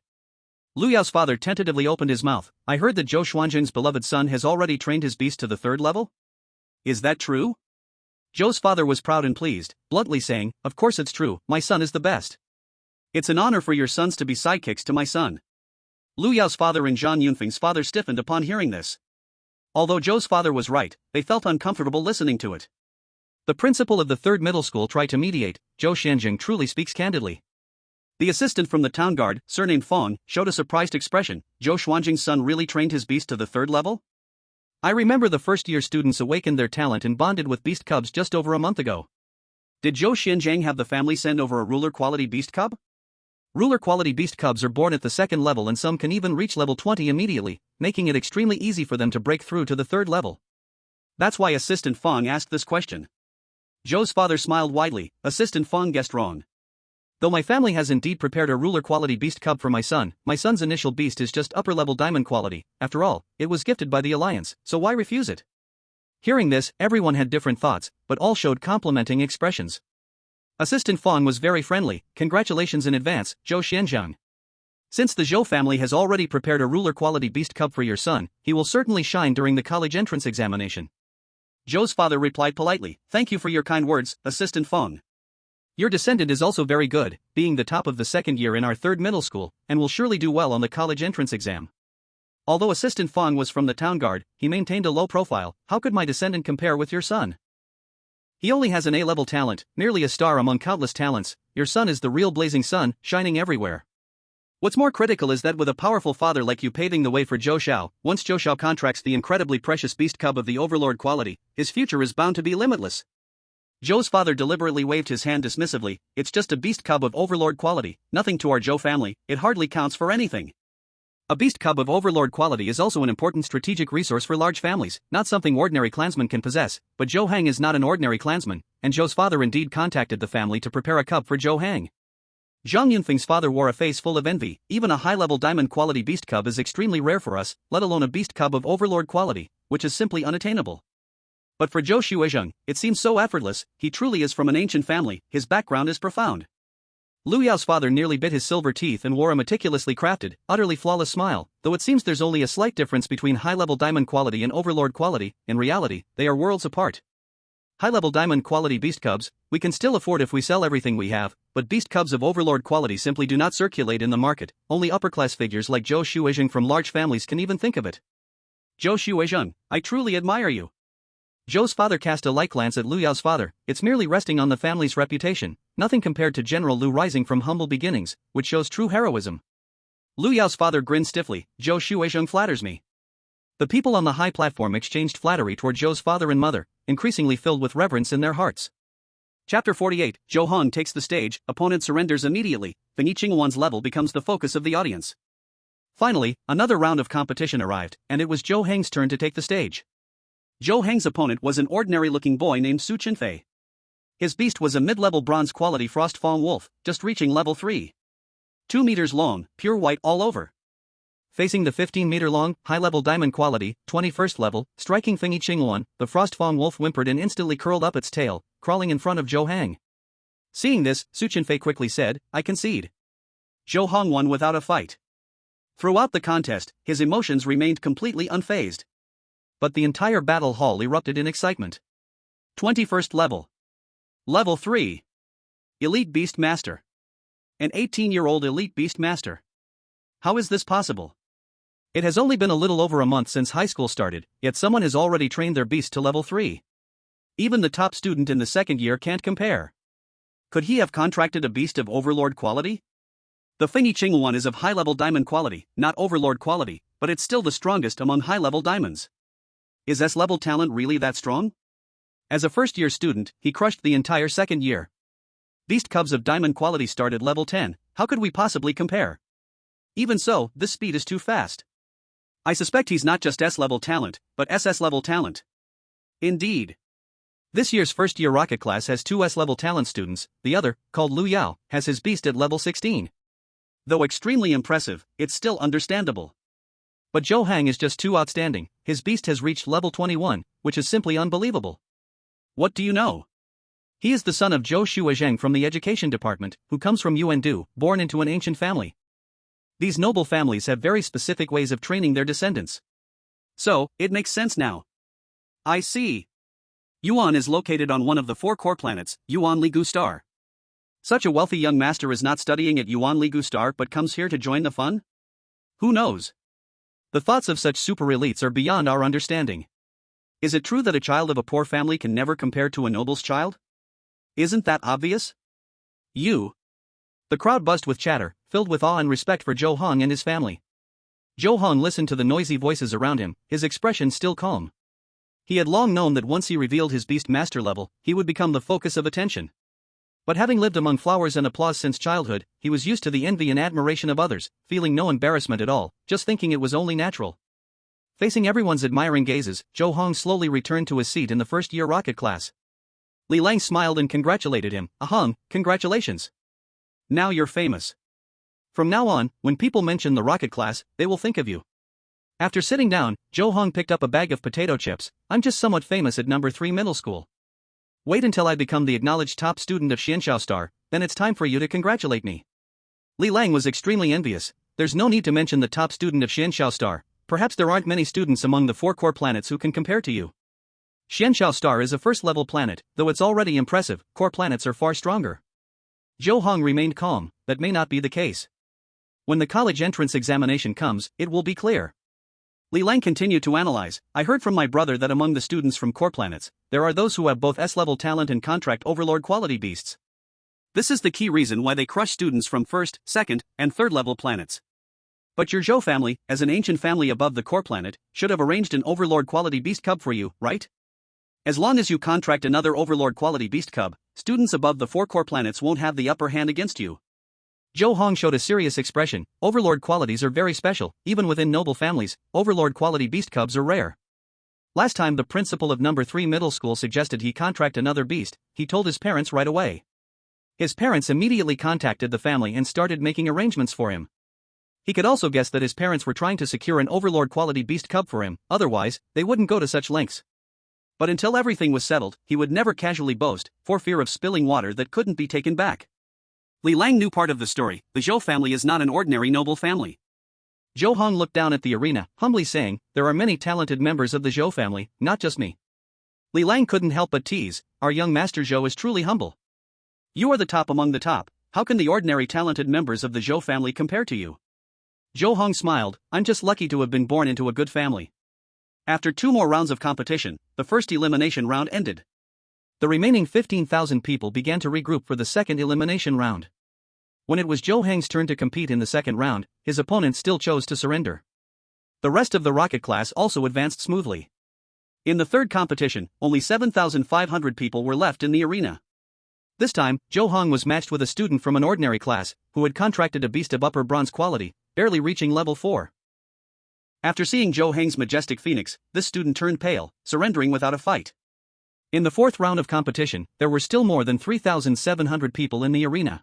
Lu Yao's father tentatively opened his mouth. I heard that Zhou Xuanzheng's beloved son has already trained his beast to the 3rd level? Is that true? Zhou's father was proud and pleased, bluntly saying, of course it's true, my son is the best. It's an honor for your sons to be sidekicks to my son. Lu Yao's father and Zhang Yunfeng's father stiffened upon hearing this. Although Zhou's father was right, they felt uncomfortable listening to it. The principal of the 3rd middle school tried to mediate. Zhou Xianjing truly speaks candidly. The assistant from the town guard, surnamed Feng, showed a surprised expression. Zhou Xuanjing's son really trained his beast to the 3rd level? I remember the first-year students awakened their talent and bonded with beast cubs just over a month ago. Did Zhou Xianjing have the family send over a ruler-quality beast cub? Ruler-quality beast cubs are born at the 2nd level and some can even reach level 20 immediately, making it extremely easy for them to break through to the 3rd level. That's why Assistant Feng asked this question. Zhou's father smiled widely. Assistant Feng guessed wrong. Though my family has indeed prepared a ruler-quality beast cub for my son's initial beast is just upper-level diamond quality. After all, it was gifted by the Alliance, so why refuse it? Hearing this, everyone had different thoughts, but all showed complimenting expressions. Assistant Feng was very friendly. Congratulations in advance, Zhou Xianzhang. Since the Zhou family has already prepared a ruler-quality beast cub for your son, he will certainly shine during the college entrance examination. Zhou's father replied politely, thank you for your kind words, Assistant Feng. Your descendant is also very good, being the top of the 2nd year in our 3rd middle school, and will surely do well on the college entrance exam. Although Assistant Feng was from the town guard, he maintained a low profile. How could my descendant compare with your son? He only has an A-level talent, merely a star among countless talents. Your son is the real blazing sun, shining everywhere. What's more critical is that with a powerful father like you paving the way for Zhou Xiao, once Zhou Xiao contracts the incredibly precious beast cub of the Overlord quality, his future is bound to be limitless. Zhou's father deliberately waved his hand dismissively. It's just a beast cub of Overlord quality, nothing to our Zhou family, it hardly counts for anything. A beast cub of Overlord quality is also an important strategic resource for large families, not something ordinary clansmen can possess, but Zhou Heng is not an ordinary clansman, and Zhou's father indeed contacted the family to prepare a cub for Zhou Heng. Zhang Yunfeng's father wore a face full of envy. Even a high-level diamond quality beast cub is extremely rare for us, let alone a beast cub of Overlord quality, which is simply unattainable. But for Zhou Xuezheng, it seems so effortless. He truly is from an ancient family, his background is profound. Lu Yao's father nearly bit his silver teeth and wore a meticulously crafted, utterly flawless smile. Though it seems there's only a slight difference between high-level diamond quality and Overlord quality, in reality, they are worlds apart. High-level diamond quality beast cubs, we can still afford if we sell everything we have, but beast cubs of Overlord quality simply do not circulate in the market. Only upper-class figures like Zhou Xuezheng from large families can even think of it. Zhou Xuezheng, I truly admire you. Zhou's father cast a light glance at Lu Yao's father. It's merely resting on the family's reputation, nothing compared to General Lu rising from humble beginnings, which shows true heroism. Lu Yao's father grinned stiffly. Zhou Xuezheng flatters me. The people on the high platform exchanged flattery toward Zhou's father and mother, increasingly filled with reverence in their hearts. Chapter 48, Zhou Heng takes the stage, opponent surrenders immediately, Fengyi Azure Luan's level becomes the focus of the audience. Finally, another round of competition arrived, and it was Zhou Heng's turn to take the stage. Zhou Heng's opponent was an ordinary-looking boy named Su Qinfei. His beast was a mid-level bronze-quality frost fawn wolf, just reaching level 3. 2 meters long, pure white all over. Facing the 15-meter-long, high-level diamond quality, 21st level, striking Fengyi Azure Luan, the Frostfang wolf whimpered and instantly curled up its tail, crawling in front of Zhou Heng. Seeing this, Su Qinfei quickly said, "I concede." Zhou Heng won without a fight. Throughout the contest, his emotions remained completely unfazed. But the entire battle hall erupted in excitement. 21st level. Level 3. Elite Beast Master. An 18-year-old Elite Beast Master. How is this possible? It has only been a little over a month since high school started, yet someone has already trained their beast to level 3. Even the top student in the second year can't compare. Could he have contracted a beast of Overlord quality? The Fengyi Azure Luan is of high-level diamond quality, not Overlord quality, but it's still the strongest among high-level diamonds. Is S-level talent really that strong? As a first-year student, he crushed the entire second year. Beast cubs of diamond quality start at level 10, how could we possibly compare? Even so, this speed is too fast. I suspect he's not just S-level talent, but SS-level talent. Indeed. This year's first-year rocket class has 2 S-level talent students, the other, called Lu Yao, has his beast at level 16. Though extremely impressive, it's still understandable. But Zhou Heng is just too outstanding, his beast has reached level 21, which is simply unbelievable. What do you know? He is the son of Zhou Zheng from the education department, who comes from Yuandu, born into an ancient family. These noble families have very specific ways of training their descendants. So, it makes sense now. I see. Yuan is located on one of the 4 core planets, Yuan Ligu Star. Such a wealthy young master is not studying at Yuan Ligu Star but comes here to join the fun? Who knows? The thoughts of such super elites are beyond our understanding. Is it true that a child of a poor family can never compare to a noble's child? Isn't that obvious? You. The crowd buzzed with chatter, filled with awe and respect for Zhou Heng and his family. Zhou Heng listened to the noisy voices around him, his expression still calm. He had long known that once he revealed his beast master level, he would become the focus of attention. But having lived among flowers and applause since childhood, he was used to the envy and admiration of others, feeling no embarrassment at all, just thinking it was only natural. Facing everyone's admiring gazes, Zhou Heng slowly returned to his seat in the first-year rocket class. Li Lang smiled and congratulated him. "Ahang, congratulations. Now you're famous. From now on, when people mention the rocket class, they will think of you." After sitting down, Zhou Heng picked up a bag of potato chips. "I'm just somewhat famous at number 3 middle school. Wait until I become the acknowledged top student of Xianxiao Star, then it's time for you to congratulate me." Li Lang was extremely envious. There's no need to mention the top student of Xianxiao Star, perhaps there aren't many students among the 4 core planets who can compare to you. Xianxiao Star is a first-level planet, though it's already impressive, core planets are far stronger. Zhou Heng remained calm, that may not be the case. When the college entrance examination comes, it will be clear. Li Lang continued to analyze. "I heard from my brother that among the students from core planets, there are those who have both S-level talent and contract Overlord quality beasts. This is the key reason why they crush students from first, second, and third level planets. But your Zhou family, as an ancient family above the core planet, should have arranged an Overlord quality beast cub for you, right? As long as you contract another Overlord quality beast cub, students above the 4 core planets won't have the upper hand against you." Zhou Heng showed a serious expression. Overlord qualities are very special, even within noble families, Overlord quality beast cubs are rare. Last time the principal of number 3 middle school suggested he contract another beast, he told his parents right away. His parents immediately contacted the family and started making arrangements for him. He could also guess that his parents were trying to secure an Overlord quality beast cub for him, otherwise, they wouldn't go to such lengths. But until everything was settled, he would never casually boast, for fear of spilling water that couldn't be taken back. Li Lang knew part of the story. The Zhou family is not an ordinary noble family. Zhou Heng looked down at the arena, humbly saying, "There are many talented members of the Zhou family, not just me." Li Lang couldn't help but tease, "Our young master Zhou is truly humble. You are the top among the top, how can the ordinary talented members of the Zhou family compare to you?" Zhou Heng smiled, "I'm just lucky to have been born into a good family." After 2 more rounds of competition, the first elimination round ended. The remaining 15,000 people began to regroup for the second elimination round. When it was Zhou Heng's turn to compete in the second round, his opponent still chose to surrender. The rest of the rocket class also advanced smoothly. In the third competition, only 7,500 people were left in the arena. This time, Zhou Heng was matched with a student from an ordinary class, who had contracted a beast of upper bronze quality, barely reaching level 4. After seeing Zhou Heng's majestic phoenix, this student turned pale, surrendering without a fight. In the fourth round of competition, there were still more than 3,700 people in the arena.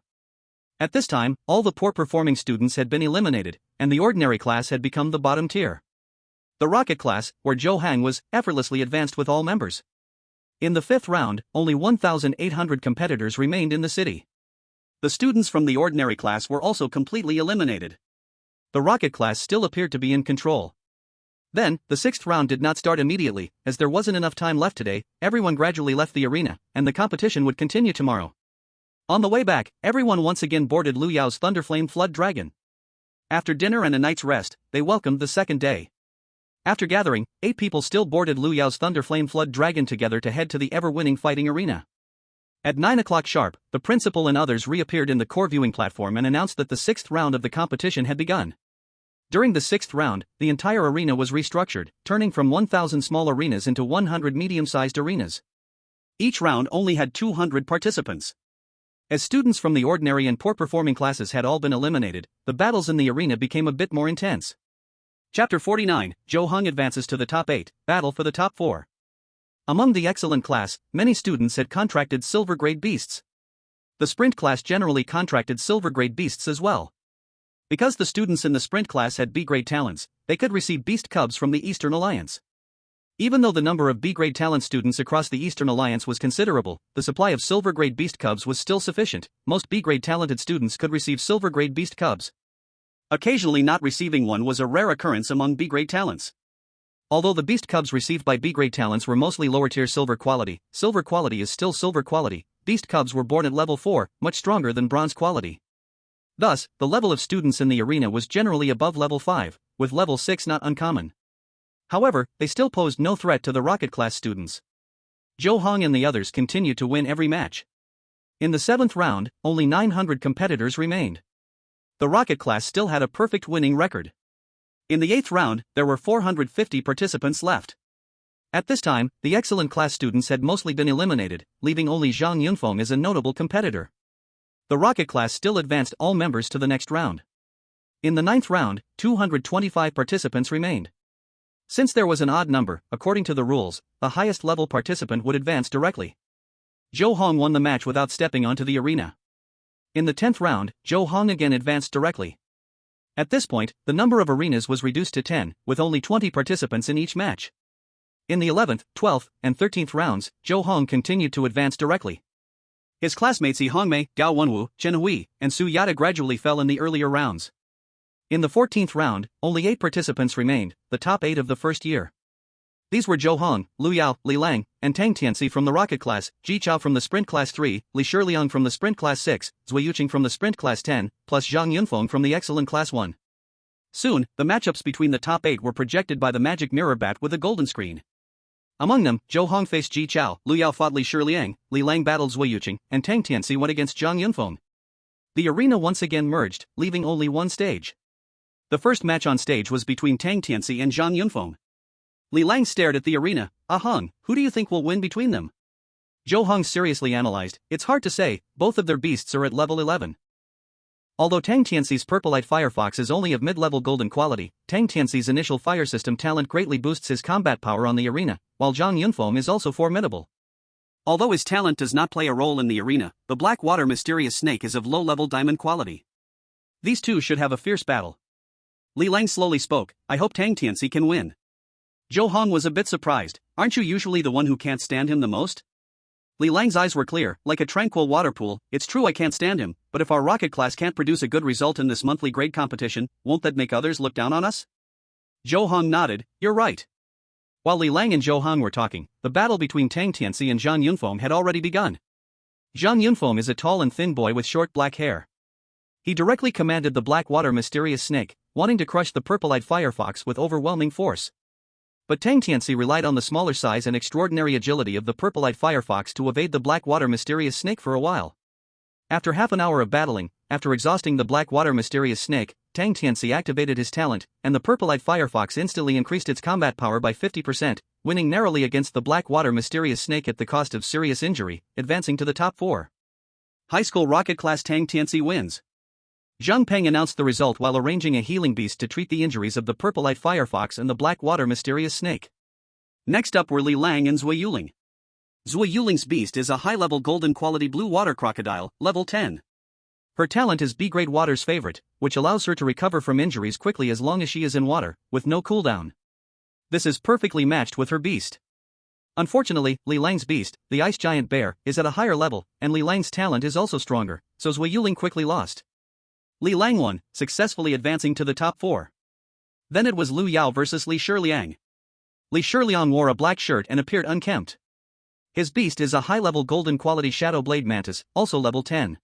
At this time, all the poor-performing students had been eliminated, and the ordinary class had become the bottom tier. The rocket class, where Zhou Heng was, effortlessly advanced with all members. In the 5th round, only 1,800 competitors remained in the city. The students from the ordinary class were also completely eliminated. The rocket class still appeared to be in control. Then, the 6th round did not start immediately, as there wasn't enough time left today. Everyone gradually left the arena, and the competition would continue tomorrow. On the way back, everyone once again boarded Lu Yao's Thunderflame Flood Dragon. After dinner and a night's rest, they welcomed the second day. After gathering, 8 people still boarded Lu Yao's Thunderflame Flood Dragon together to head to the ever-winning fighting arena. At 9 o'clock sharp, the principal and others reappeared in the core viewing platform and announced that the 6th round of the competition had begun. During the 6th round, the entire arena was restructured, turning from 1,000 small arenas into 100 medium-sized arenas. Each round only had 200 participants. As students from the ordinary and poor-performing classes had all been eliminated, the battles in the arena became a bit more intense. Chapter 49, Zhou Heng advances to the top 8, battle for the top 4. Among the excellent class, many students had contracted silver-grade beasts. The sprint class generally contracted silver-grade beasts as well. Because the students in the sprint class had B-grade talents, they could receive beast cubs from the Eastern Alliance. Even though the number of B-grade talent students across the Eastern Alliance was considerable, the supply of silver-grade beast cubs was still sufficient. Most B-grade talented students could receive silver-grade beast cubs. Occasionally not receiving one was a rare occurrence among B-grade talents. Although the beast cubs received by B-grade talents were mostly lower-tier silver quality is still silver quality. Beast cubs were born at level 4, much stronger than bronze quality. Thus, the level of students in the arena was generally above level 5, with level 6 not uncommon. However, they still posed no threat to the rocket class students. Zhou Heng and the others continued to win every match. In the 7th round, only 900 competitors remained. The rocket class still had a perfect winning record. In the 8th round, there were 450 participants left. At this time, the excellent class students had mostly been eliminated, leaving only Zhang Yunfeng as a notable competitor. The rocket class still advanced all members to the next round. In the 9th round, 225 participants remained. Since there was an odd number, according to the rules, the highest level participant would advance directly. Zhou Heng won the match without stepping onto the arena. In the 10th round, Zhou Heng again advanced directly. At this point, the number of arenas was reduced to 10, with only 20 participants in each match. In the 11th, 12th, and 13th rounds, Zhou Heng continued to advance directly. His classmates Yi Hongmei, Gao Wenwu, Chen Hui, and Su Yata gradually fell in the earlier rounds. In the 14th round, only 8 participants remained, the top 8 of the first year. These were Zhou Heng, Lu Yao, Li Lang, and Tang Tianxi from the rocket class, Ji Chao from the sprint class 3, Li Shiliang from the sprint class 6, Zui Yuqing from the sprint class 10, plus Zhang Yunfeng from the excellent class 1. Soon, the matchups between the top 8 were projected by the magic mirror bat with a golden screen. Among them, Zhou Heng faced Ji Chao, Lu Yao fought Li Shiliang, Li Lang battled Zui Yuqing, and Tang Tianxi went against Zhang Yunfeng. The arena once again merged, leaving only one stage. The first match on stage was between Tang Tianxi and Zhang Yunfeng. Li Lang stared at the arena. Heng, who do you think will win between them? Zhou Heng seriously analyzed. It's hard to say, both of their beasts are at level 11. Although Tang Tianxi's Purple-Light Firefox is only of mid-level golden quality, Tang Tianxi's initial fire system talent greatly boosts his combat power on the arena, while Zhang Yunfeng is also formidable. Although his talent does not play a role in the arena, the Black Water Mysterious Snake is of low-level diamond quality. These two should have a fierce battle. Li Lang slowly spoke. I hope Tang Tianxi can win. Zhou Heng was a bit surprised. Aren't you usually the one who can't stand him the most? Li Lang's eyes were clear, like a tranquil water pool. It's true I can't stand him, but if our rocket class can't produce a good result in this monthly grade competition, won't that make others look down on us? Zhou Heng nodded. You're right. While Li Lang and Zhou Heng were talking, the battle between Tang Tianxi and Zhang Yunfeng had already begun. Zhang Yunfeng is a tall and thin boy with short black hair. He directly commanded the Black Water Mysterious Snake, wanting to crush the Purple-Light Firefox with overwhelming force. But Tang Tianxi relied on the smaller size and extraordinary agility of the Purple-Light Firefox to evade the Black Water Mysterious Snake for a while. After half an hour of battling, after exhausting the Black Water Mysterious Snake, Tang Tianxi activated his talent, and the Purple-Light Firefox instantly increased its combat power by 50%, winning narrowly against the Black Water Mysterious Snake at the cost of serious injury, advancing to the top 4. High School Rocket Class Tang Tianxi wins. Zhang Peng announced the result while arranging a healing beast to treat the injuries of the Purple-Light Firefox and the Black Water Mysterious Snake. Next up were Li Lang and Zui Yuling. Zui Yuling's beast is a high-level golden quality blue water crocodile, level 10. Her talent is B-grade water's favorite, which allows her to recover from injuries quickly as long as she is in water, with no cooldown. This is perfectly matched with her beast. Unfortunately, Li Lang's beast, the ice giant bear, is at a higher level, and Li Lang's talent is also stronger, so Zhou Yuling quickly lost. Li Lang won, successfully advancing to the top 4. Then it was Lu Yao versus Li Shiliang. Li Shiliang wore a black shirt and appeared unkempt. His beast is a high-level golden quality Shadow Blade Mantis, also level 10.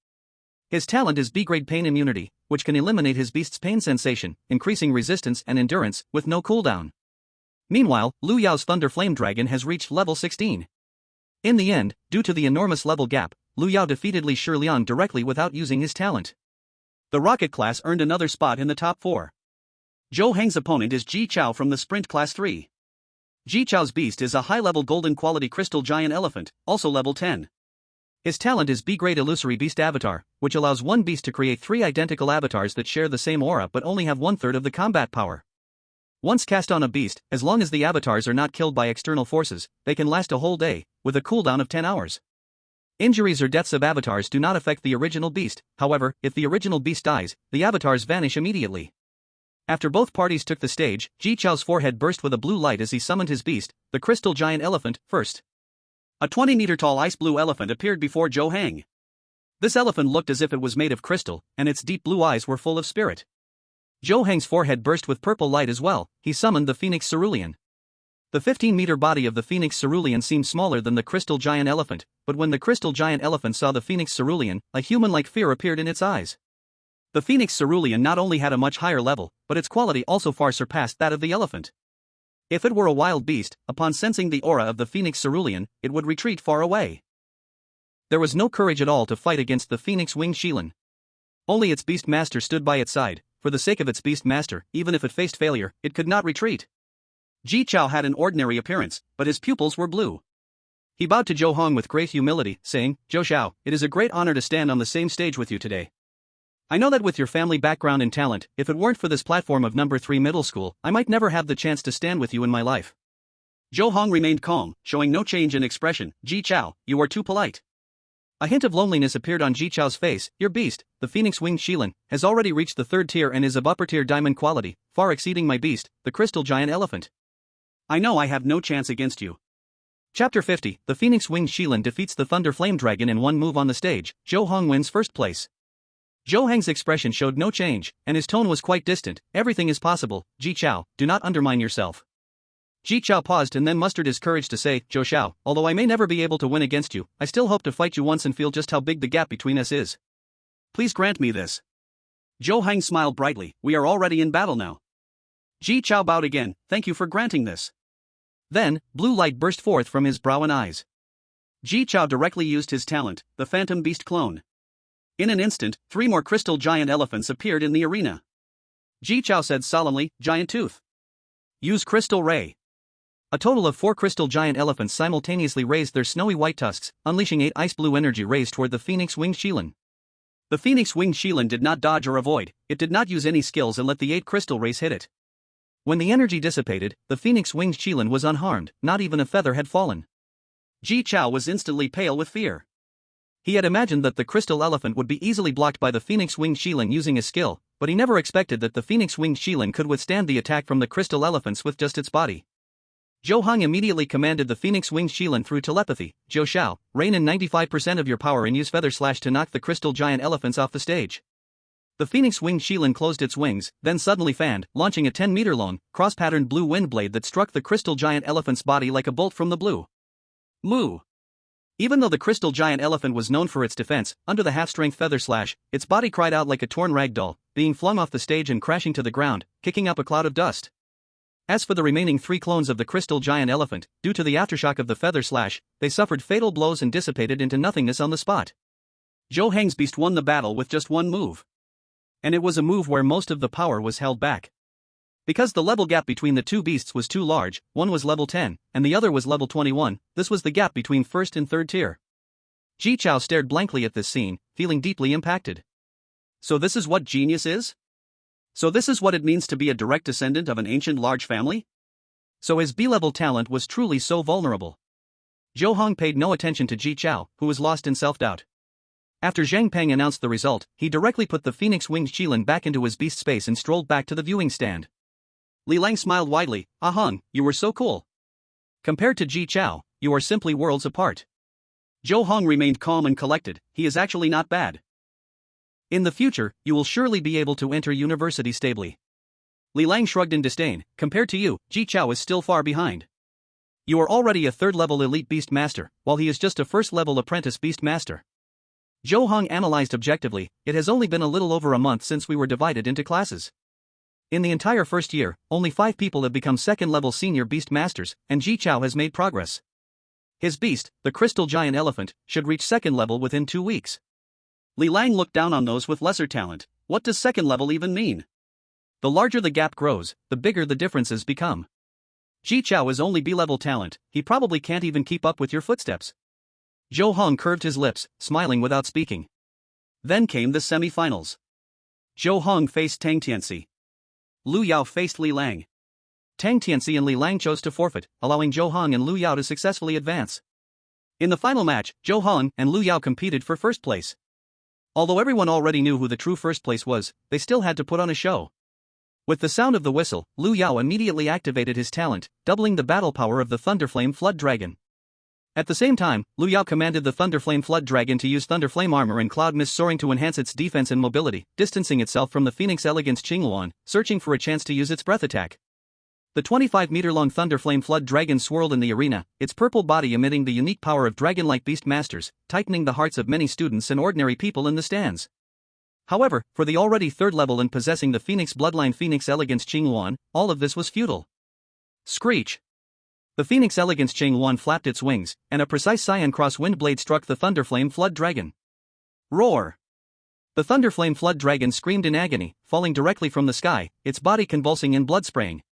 His talent is B-grade pain immunity, which can eliminate his beast's pain sensation, increasing resistance and endurance, with no cooldown. Meanwhile, Lu Yao's Thunder Flame Dragon has reached level 16. In the end, due to the enormous level gap, Lu Yao defeated Li Shiliang directly without using his talent. The Rocket class earned another spot in the top 4. Zhou Heng's opponent is Ji Chao from the Sprint Class 3. Ji Chao's beast is a high-level golden quality crystal giant elephant, also level 10. His talent is B-grade illusory beast avatar, which allows one beast to create 3 identical avatars that share the same aura but only have 1/3 of the combat power. Once cast on a beast, as long as the avatars are not killed by external forces, they can last a whole day, with a cooldown of 10 hours. Injuries or deaths of avatars do not affect the original beast, however, if the original beast dies, the avatars vanish immediately. After both parties took the stage, Ji Chao's forehead burst with a blue light as he summoned his beast, the crystal giant elephant, first. A 20-meter-tall ice blue elephant appeared before Zhou Heng. This elephant looked as if it was made of crystal, and its deep blue eyes were full of spirit. Zhou Heng's forehead burst with purple light as well. He summoned the Phoenix Cerulean. The 15-meter body of the Phoenix Cerulean seemed smaller than the crystal giant elephant, but when the crystal giant elephant saw the Phoenix Cerulean, a human-like fear appeared in its eyes. The Phoenix Cerulean not only had a much higher level, but its quality also far surpassed that of the elephant. If it were a wild beast, upon sensing the aura of the Phoenix Cerulean, it would retreat far away. There was no courage at all to fight against the Phoenix Winged Shilin. Only its beast master stood by its side. For the sake of its beast master, even if it faced failure, it could not retreat. Ji Chao had an ordinary appearance, but his pupils were blue. He bowed to Zhou Heng with great humility, saying, "Zhou Xiao, it is a great honor to stand on the same stage with you today. I know that with your family background and talent, if it weren't for this platform of number 3 middle school, I might never have the chance to stand with you in my life." Zhou Heng remained calm, showing no change in expression. "Ji Chao, you are too polite." A hint of loneliness appeared on Ji Chao's face. "Your beast, the Phoenix Winged Shilin, has already reached the 3rd tier and is of upper-tier diamond quality, far exceeding my beast, the crystal giant elephant. I know I have no chance against you." Chapter 50, The Phoenix Winged Shilin defeats the Thunder Flame Dragon in one move on the stage. Zhou Heng wins first place. Zhou Heng's expression showed no change, and his tone was quite distant. "Everything is possible, Ji Chao, do not undermine yourself." Ji Chao paused and then mustered his courage to say, "Zhou Xiao, although I may never be able to win against you, I still hope to fight you once and feel just how big the gap between us is. Please grant me this." Zhou Heng smiled brightly. "We are already in battle now." Ji Chao bowed again. "Thank you for granting this." Then, blue light burst forth from his brow and eyes. Ji Chao directly used his talent, the Phantom Beast Clone. In an instant, 3 more crystal giant elephants appeared in the arena. Ji Chao said solemnly, "Giant Tooth. Use Crystal Ray." A total of 4 crystal giant elephants simultaneously raised their snowy white tusks, unleashing 8 ice blue energy rays toward the Phoenix Winged Shilin. The Phoenix Winged Shilin did not dodge or avoid, it did not use any skills and let the 8 crystal rays hit it. When the energy dissipated, the Phoenix Winged Shilin was unharmed, not even a feather had fallen. Ji Chao was instantly pale with fear. He had imagined that the crystal elephant would be easily blocked by the Phoenix Winged Shilin using a skill, but he never expected that the Phoenix Winged Shilin could withstand the attack from the crystal elephants with just its body. Zhou Heng immediately commanded the Phoenix Winged Shilin through telepathy, "Zhou Xiao, rein in 95% of your power and use Feather Slash to knock the crystal giant elephants off the stage." The Phoenix Winged Shilin closed its wings, then suddenly fanned, launching a 10-meter-long, cross-patterned blue wind blade that struck the crystal giant elephant's body like a bolt from the blue. Moo! Even though the crystal giant elephant was known for its defense, under the half-strength Feather Slash, its body cried out like a torn rag doll, being flung off the stage and crashing to the ground, kicking up a cloud of dust. As for the remaining 3 clones of the crystal giant elephant, due to the aftershock of the Feather Slash, they suffered fatal blows and dissipated into nothingness on the spot. Zhou Heng's beast won the battle with just one move. And it was a move where most of the power was held back. Because the level gap between the 2 beasts was too large, one was level 10, and the other was level 21, this was the gap between 1st and 3rd tier. Ji Chao stared blankly at this scene, feeling deeply impacted. So this is what genius is? So this is what it means to be a direct descendant of an ancient large family? So his B-level talent was truly so vulnerable. Zhou Heng paid no attention to Ji Chao, who was lost in self-doubt. After Zhang Peng announced the result, he directly put the phoenix-winged Qilin back into his beast space and strolled back to the viewing stand. Li Lang smiled widely. Ah Heng, you were so cool. Compared to Ji Chao, you are simply worlds apart. Zhou Heng remained calm and collected. He is actually not bad. In the future, you will surely be able to enter university stably. Li Lang shrugged in disdain. Compared to you, Ji Chao is still far behind. You are already a third-level elite beast master, while he is just a first-level apprentice beast master. Zhou Heng analyzed objectively. It has only been a little over a month since we were divided into classes. In the entire first year, only 5 people have become second-level senior beast masters, and Ji Chao has made progress. His beast, the crystal giant elephant, should reach second level within 2 weeks. Li Lang looked down on those with lesser talent. What does second level even mean? The larger the gap grows, the bigger the differences become. Ji Chao is only B-level talent, he probably can't even keep up with your footsteps. Zhou Heng curved his lips, smiling without speaking. Then came the semi-finals. Zhou Heng faced Tang Tianxi. Lu Yao faced Li Lang. Tang Tianxi and Li Lang chose to forfeit, allowing Zhou Heng and Lu Yao to successfully advance. In the final match, Zhou Heng and Lu Yao competed for first place. Although everyone already knew who the true first place was, they still had to put on a show. With the sound of the whistle, Lu Yao immediately activated his talent, doubling the battle power of the Thunderflame Flood Dragon. At the same time, Lu Yao commanded the Thunderflame Flood Dragon to use Thunderflame Armor and Cloud Mist Soaring to enhance its defense and mobility, distancing itself from the Phoenix Elegance Luan, searching for a chance to use its breath attack. The 25-meter-long Thunderflame Flood Dragon swirled in the arena, its purple body emitting the unique power of dragon-like beast masters, tightening the hearts of many students and ordinary people in the stands. However, for the already third level and possessing the Phoenix Bloodline Phoenix Elegance Luan, all of this was futile. Screech! The Phoenix Elegance Luan flapped its wings, and a precise Cyan Cross wind blade struck the Thunderflame Flood Dragon. Roar! The Thunderflame Flood Dragon screamed in agony, falling directly from the sky, its body convulsing and blood spraying.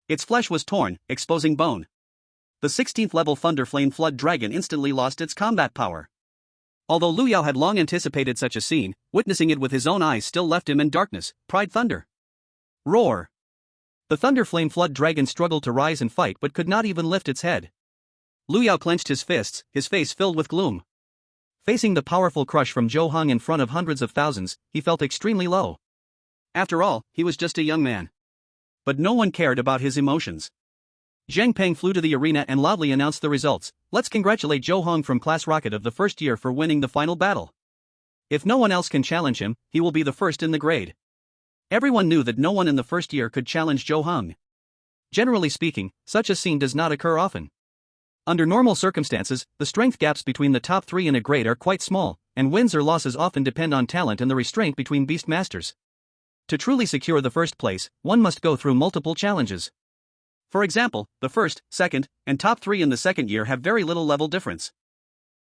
Its flesh was torn, exposing bone. The 16th level Thunderflame Flood Dragon instantly lost its combat power. Although Lu Yao had long anticipated such a scene, witnessing it with his own eyes still left him in darkness. Pride Thunder! Roar! The Thunderflame Flood Dragon struggled to rise and fight but could not even lift its head. Lu Yao clenched his fists, his face filled with gloom. Facing the powerful crush from Zhou Heng in front of hundreds of thousands, he felt extremely low. After all, he was just a young man. But no one cared about his emotions. Zhang Peng flew to the arena and loudly announced the results. Let's congratulate Zhou Heng from Class Rocket of the first year for winning the final battle. If no one else can challenge him, he will be the first in the grade. Everyone knew that no one in the first year could challenge Zhou Heng. Generally speaking, such a scene does not occur often. Under normal circumstances, the strength gaps between the top 3 in a grade are quite small, and wins or losses often depend on talent and the restraint between beast masters. To truly secure the first place, one must go through multiple challenges. For example, the first, second, and top 3 in the second year have very little level difference.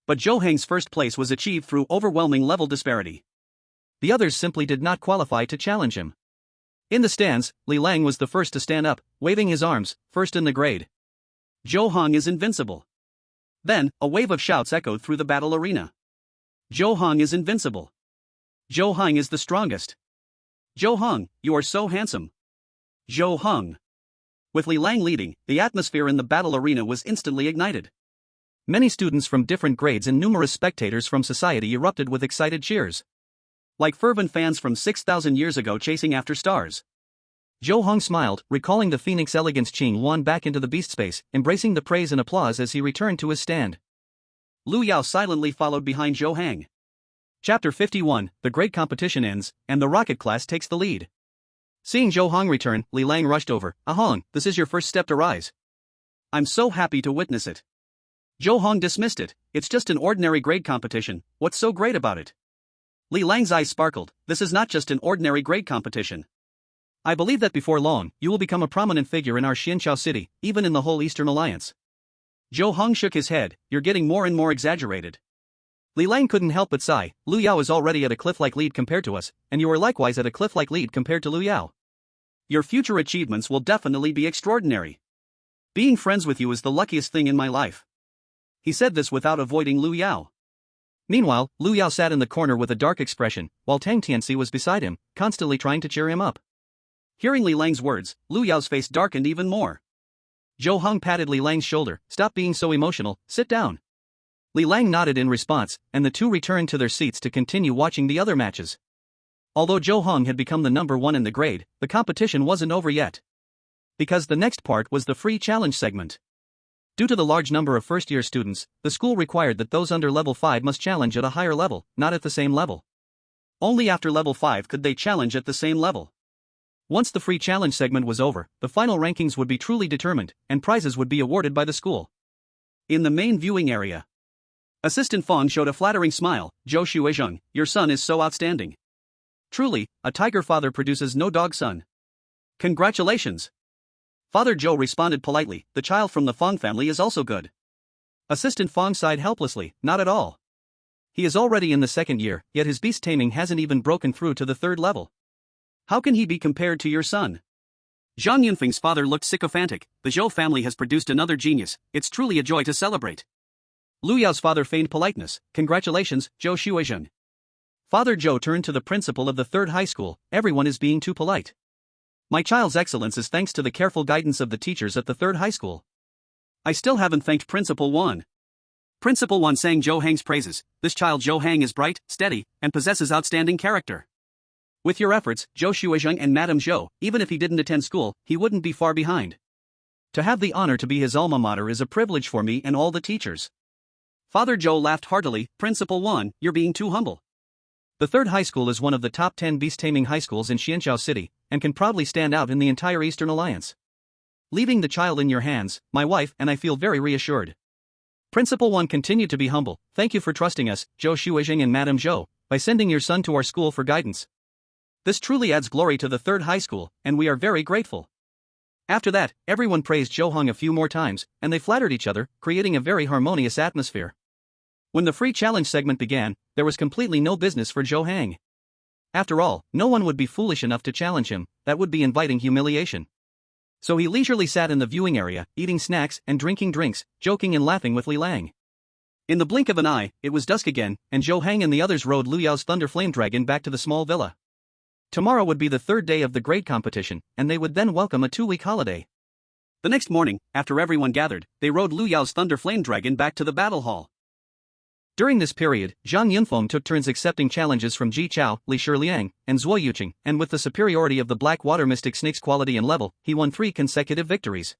But Zhou Heng's first place was achieved through overwhelming level disparity. The others simply did not qualify to challenge him. In the stands, Li Lang was the first to stand up, waving his arms, first in the grade. Zhou Heng is invincible. Then, a wave of shouts echoed through the battle arena. Zhou Heng is invincible. Zhou Heng is the strongest. Zhou Heng, you are so handsome. Zhou Heng. With Li Lang leading, the atmosphere in the battle arena was instantly ignited. Many students from different grades and numerous spectators from society erupted with excited cheers. Like fervent fans from 6,000 years ago chasing after stars. Zhou Heng smiled, recalling the Phoenix Elegance Luan back into the beast space, embracing the praise and applause as he returned to his stand. Lu Yao silently followed behind Zhou Heng. Chapter 51, the great competition ends, and the rocket class takes the lead. Seeing Zhou Heng return, Li Lang rushed over. Ah Heng, this is your first step to rise. I'm so happy to witness it. Zhou Heng dismissed it. It's just an ordinary grade competition, what's so great about it? Li Lang's eyes sparkled. This is not just an ordinary grade competition. I believe that before long, you will become a prominent figure in our Xianqiao city, even in the whole Eastern Alliance. Zhou Heng shook his head. You're getting more and more exaggerated. Li Lang couldn't help but sigh. Lu Yao is already at a cliff-like lead compared to us, and you are likewise at a cliff-like lead compared to Lu Yao. Your future achievements will definitely be extraordinary. Being friends with you is the luckiest thing in my life. He said this without avoiding Lu Yao. Meanwhile, Lu Yao sat in the corner with a dark expression, while Tang Tianxi was beside him, constantly trying to cheer him up. Hearing Li Lang's words, Lu Yao's face darkened even more. Zhou Heng patted Li Lang's shoulder. Stop being so emotional, sit down. Li Lang nodded in response, and the two returned to their seats to continue watching the other matches. Although Zhou Heng had become the number one in the grade, the competition wasn't over yet. Because the next part was the free challenge segment. Due to the large number of first-year students, the school required that those under level 5 must challenge at a higher level, not at the same level. Only after level 5 could they challenge at the same level. Once the free challenge segment was over, the final rankings would be truly determined, and prizes would be awarded by the school. In the main viewing area, Assistant Fong showed a flattering smile. Zhou Shuizheng, your son is so outstanding. Truly, a tiger father produces no dog son. Congratulations. Father Zhou responded politely, the child from the Fong family is also good. Assistant Fong sighed helplessly, not at all. He is already in the second year, yet his beast taming hasn't even broken through to the third level. How can he be compared to your son? Zhang Yunfeng's father looked sycophantic. The Zhou family has produced another genius, it's truly a joy to celebrate. Lu Yao's father feigned politeness, congratulations, Zhou Shuizheng. Father Zhou turned to the principal of the third high school, everyone is being too polite. My child's excellence is thanks to the careful guidance of the teachers at the third high school. I still haven't thanked Principal Wan. Principal Wan sang Zhou Heng's praises. This child Zhou Heng is bright, steady, and possesses outstanding character. With your efforts, Zhou Shuizheng and Madame Zhou, even if he didn't attend school, he wouldn't be far behind. To have the honor to be his alma mater is a privilege for me and all the teachers. Father Zhou laughed heartily. Principal Wan, you're being too humble. The third high school is one of the top 10 beast-taming high schools in Xianqiao City, and can proudly stand out in the entire Eastern Alliance. Leaving the child in your hands, my wife and I feel very reassured. Principal Wan continued to be humble. Thank you for trusting us, Zhou Shuizheng and Madame Zhou, by sending your son to our school for guidance. This truly adds glory to the third high school, and we are very grateful. After that, everyone praised Zhou Heng a few more times, and they flattered each other, creating a very harmonious atmosphere. When the free challenge segment began, there was completely no business for Zhou Heng. After all, no one would be foolish enough to challenge him, that would be inviting humiliation. So he leisurely sat in the viewing area, eating snacks and drinking drinks, joking and laughing with Li Lang. In the blink of an eye, it was dusk again, and Zhou Heng and the others rode Lu Yao's Thunder Flame Dragon back to the small villa. Tomorrow would be the third day of the grade competition, and they would then welcome a 2-week holiday. The next morning, after everyone gathered, they rode Lu Yao's Thunder Flame Dragon back to the battle hall. During this period, Zhang Yunfeng took turns accepting challenges from Ji Chao, Li Shiliang, and Zuo Yuqing, and with the superiority of the Black Water Mystic Snake's quality and level, he won 3 consecutive victories.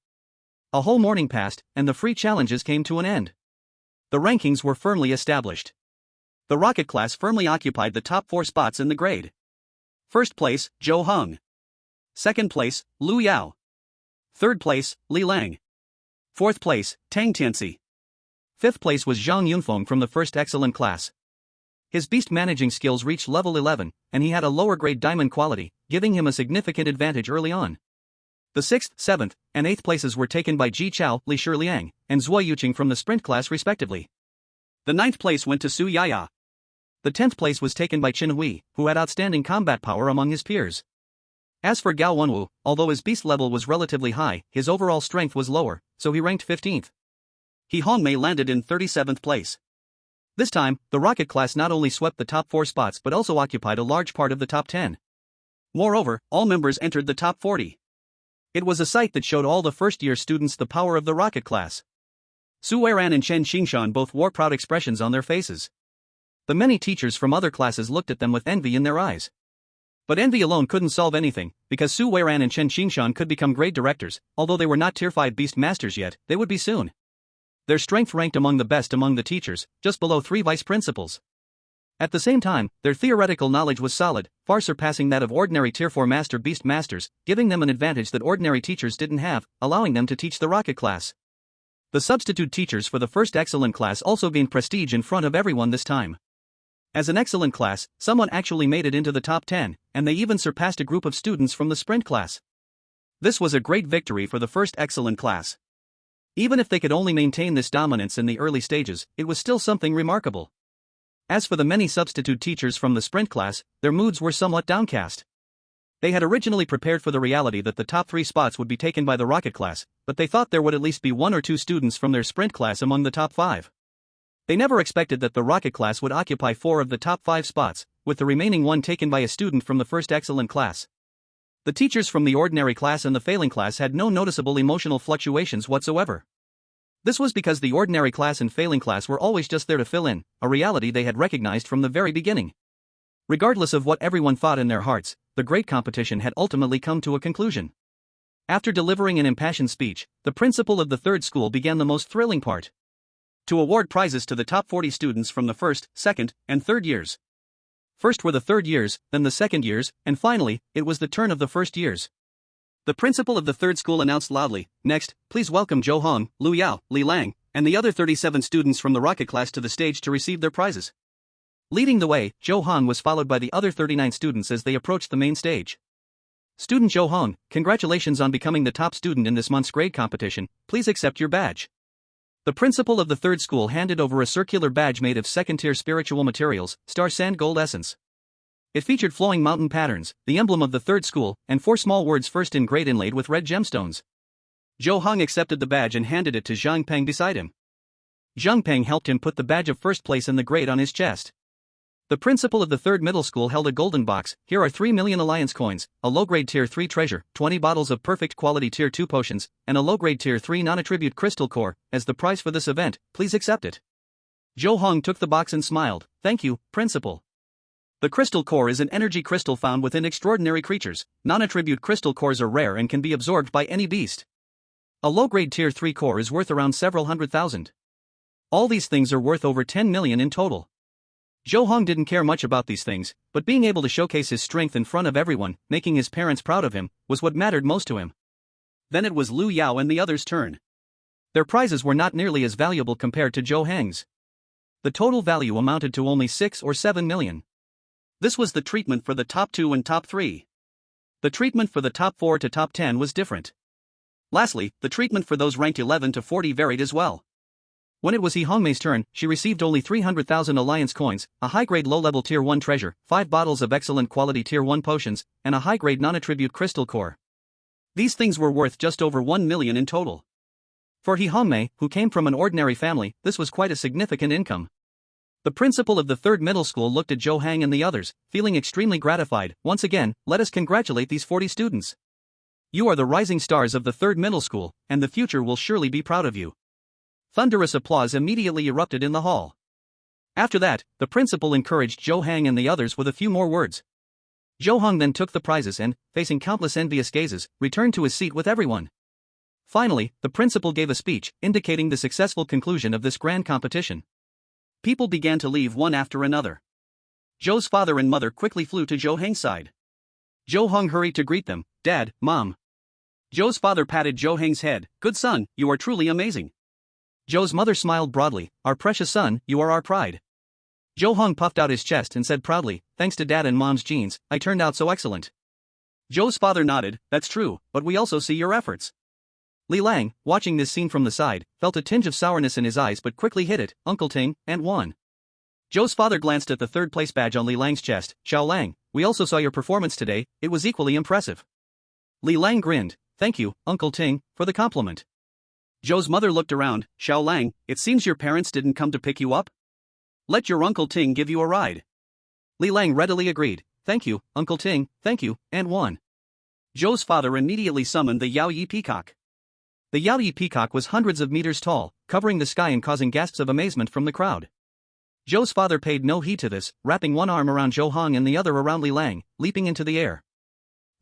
A whole morning passed, and the free challenges came to an end. The rankings were firmly established. The rocket class firmly occupied the top 4 spots in the grade. First place, Zhou Heng. Second place, Lu Yao. Third place, Li Lang. Fourth place, Tang Tianxi. Fifth place was Zhang Yunfeng from the first excellent class. His beast managing skills reached level 11, and he had a lower grade diamond quality, giving him a significant advantage early on. The 6th, 7th, and 8th places were taken by Ji Chao, Li Shiliang, and Zuo Yuqing from the sprint class respectively. The 9th place went to Su Yaya. The 10th place was taken by Qin Hui, who had outstanding combat power among his peers. As for Gao Wenwu, although his beast level was relatively high, his overall strength was lower, so he ranked 15th. He Hongmei landed in 37th place. This time, the rocket class not only swept the top 4 spots but also occupied a large part of the top 10. Moreover, all members entered the top 40. It was a sight that showed all the first-year students the power of the rocket class. Su Weiran and Chen Xingshan both wore proud expressions on their faces. The many teachers from other classes looked at them with envy in their eyes. But envy alone couldn't solve anything, because Su Weiran and Chen Xingshan could become grade directors. Although they were not tier 5 beast masters yet, they would be soon. Their strength ranked among the best among the teachers, just below 3 vice principals. At the same time, their theoretical knowledge was solid, far surpassing that of ordinary tier 4 master beast masters, giving them an advantage that ordinary teachers didn't have, allowing them to teach the rocket class. The substitute teachers for the first excellent class also gained prestige in front of everyone this time. As an excellent class, someone actually made it into the top 10, and they even surpassed a group of students from the sprint class. This was a great victory for the first excellent class. Even if they could only maintain this dominance in the early stages, it was still something remarkable. As for the many substitute teachers from the sprint class, their moods were somewhat downcast. They had originally prepared for the reality that the top 3 spots would be taken by the rocket class, but they thought there would at least be 1 or 2 students from their sprint class among the top 5. They never expected that the rocket class would occupy 4 of the top 5 spots, with the remaining 1 taken by a student from the first excellent class. The teachers from the ordinary class and the failing class had no noticeable emotional fluctuations whatsoever. This was because the ordinary class and failing class were always just there to fill in, a reality they had recognized from the very beginning. Regardless of what everyone thought in their hearts, the great competition had ultimately come to a conclusion. After delivering an impassioned speech, the principal of the third school began the most thrilling part. To award prizes to the top 40 students from the first, second, and third years. First were the third years, then the second years, and finally, it was the turn of the first years. The principal of the third school announced loudly, "Next, please welcome Zhou Heng, Lu Yao, Li Lang, and the other 37 students from the rocket class to the stage to receive their prizes." Leading the way, Zhou Heng was followed by the other 39 students as they approached the main stage. "Student Zhou Heng, congratulations on becoming the top student in this month's grade competition, please accept your badge." The principal of the third school handed over a circular badge made of second-tier spiritual materials, star sand gold essence. It featured flowing mountain patterns, the emblem of the third school, and 4 small words first in grade inlaid with red gemstones. Zhou Heng accepted the badge and handed it to Zhang Peng beside him. Zhang Peng helped him put the badge of first place in the grade on his chest. The principal of the third middle school held a golden box. "Here are 3 million alliance coins, a low-grade tier 3 treasure, 20 bottles of perfect quality tier 2 potions, and a low-grade tier 3 non-attribute crystal core, as the prize for this event, please accept it." Zhou Heng took the box and smiled. "Thank you, principal." The crystal core is an energy crystal found within extraordinary creatures. Non-attribute crystal cores are rare and can be absorbed by any beast. A low-grade tier 3 core is worth around several hundred thousand. All these things are worth over 10 million in total. Zhou Heng didn't care much about these things, but being able to showcase his strength in front of everyone, making his parents proud of him, was what mattered most to him. Then it was Lu Yao and the others' turn. Their prizes were not nearly as valuable compared to Zhou Heng's. The total value amounted to only 6 or 7 million. This was the treatment for the top 2 and top 3. The treatment for the top 4 to top 10 was different. Lastly, the treatment for those ranked 11 to 40 varied as well. When it was He Hongmei's turn, she received only 300,000 alliance coins, a high-grade low-level tier 1 treasure, 5 bottles of excellent quality tier 1 potions, and a high-grade non-attribute crystal core. These things were worth just over 1 million in total. For He Hongmei, who came from an ordinary family, this was quite a significant income. The principal of the third middle school looked at Zhou Heng and the others, feeling extremely gratified. "Once again, let us congratulate these 40 students. You are the rising stars of the third middle school, and the future will surely be proud of you." Thunderous applause immediately erupted in the hall. After that, the principal encouraged Zhou Heng and the others with a few more words. Zhou Heng then took the prizes and, facing countless envious gazes, returned to his seat with everyone. Finally, the principal gave a speech, indicating the successful conclusion of this grand competition. People began to leave one after another. Zhou's father and mother quickly flew to Zhou Heng's side. Zhou Heng hurried to greet them. "Dad, Mom." Zhou's father patted Zhou Heng's head. "Good son, you are truly amazing." Zhou's mother smiled broadly. "Our precious son, you are our pride." Zhou Heng puffed out his chest and said proudly, "Thanks to Dad and Mom's genes, I turned out so excellent." Zhou's father nodded. "That's true, but we also see your efforts." Li Lang, watching this scene from the side, felt a tinge of sourness in his eyes but quickly hid it. "Uncle Ting," and won. Zhou's father glanced at the third-place badge on Li Lang's chest. "Xiao Lang, we also saw your performance today, it was equally impressive." Li Lang grinned. "Thank you, Uncle Ting, for the compliment." Zhou's mother looked around. "Xiao Lang, it seems your parents didn't come to pick you up? Let your Uncle Ting give you a ride." Li Lang readily agreed. "Thank you, Uncle Ting, thank you," and won. Zhou's father immediately summoned the Yao Yi peacock. The Yao Yi peacock was hundreds of meters tall, covering the sky and causing gasps of amazement from the crowd. Zhou's father paid no heed to this, wrapping one arm around Zhou Heng and the other around Li Lang, leaping into the air.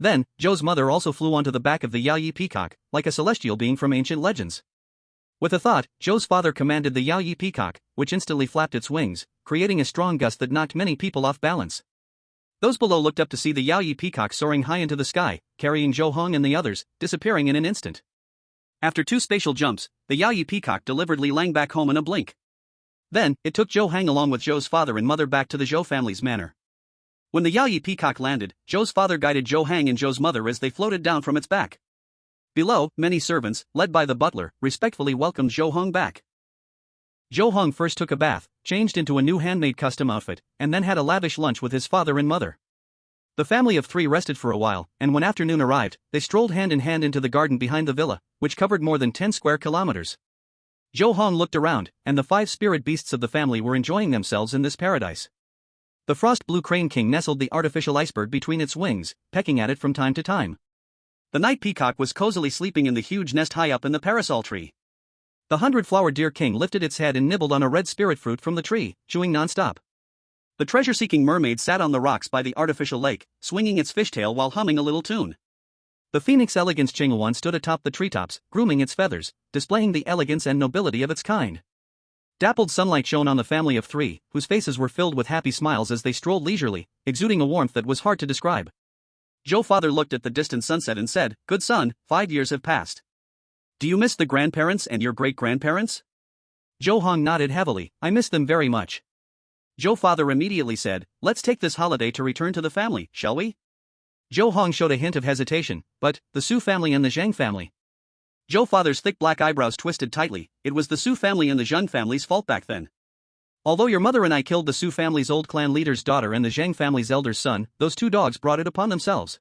Then, Zhou's mother also flew onto the back of the Yao Yi peacock, like a celestial being from ancient legends. With a thought, Zhou's father commanded the Yao Yi peacock, which instantly flapped its wings, creating a strong gust that knocked many people off balance. Those below looked up to see the Yao Yi peacock soaring high into the sky, carrying Zhou Heng and the others, disappearing in an instant. After 2 spatial jumps, the Yao Yi peacock delivered Li Lang back home in a blink. Then, it took Zhou Heng along with Zhou's father and mother back to the Zhou family's manor. When the Yao Yi peacock landed, Zhou's father guided Zhou Heng and Zhou's mother as they floated down from its back. Below, many servants, led by the butler, respectfully welcomed Zhou Heng back. Zhou Heng first took a bath, changed into a new handmade custom outfit, and then had a lavish lunch with his father and mother. The family of 3 rested for a while, and when afternoon arrived, they strolled hand in hand into the garden behind the villa, which covered more than 10 square kilometers. Zhou Heng looked around, and the 5 spirit beasts of the family were enjoying themselves in this paradise. The frost blue crane king nestled the artificial iceberg between its wings, pecking at it from time to time. The night peacock was cozily sleeping in the huge nest high up in the parasol tree. The 100-flowered deer king lifted its head and nibbled on a red spirit fruit from the tree, chewing non-stop. The treasure-seeking mermaid sat on the rocks by the artificial lake, swinging its fishtail while humming a little tune. The phoenix elegans Chingluan stood atop the treetops, grooming its feathers, displaying the elegance and nobility of its kind. Dappled sunlight shone on the family of three, whose faces were filled with happy smiles as they strolled leisurely, exuding a warmth that was hard to describe. Zhou father looked at the distant sunset and said, "Good son, 5 years have passed. Do you miss the grandparents and your great-grandparents?" Zhou Heng nodded heavily. "I miss them very much." Zhou father immediately said, "Let's take this holiday to return to the family, shall we?" Zhou Heng showed a hint of hesitation, but, the Su family and the Zhang family. Zhou father's thick black eyebrows twisted tightly. It was the Su family and the Zheng family's fault back then. Although your mother and I killed the Su family's old clan leader's daughter and the Zhang family's elder son, those two dogs brought it upon themselves.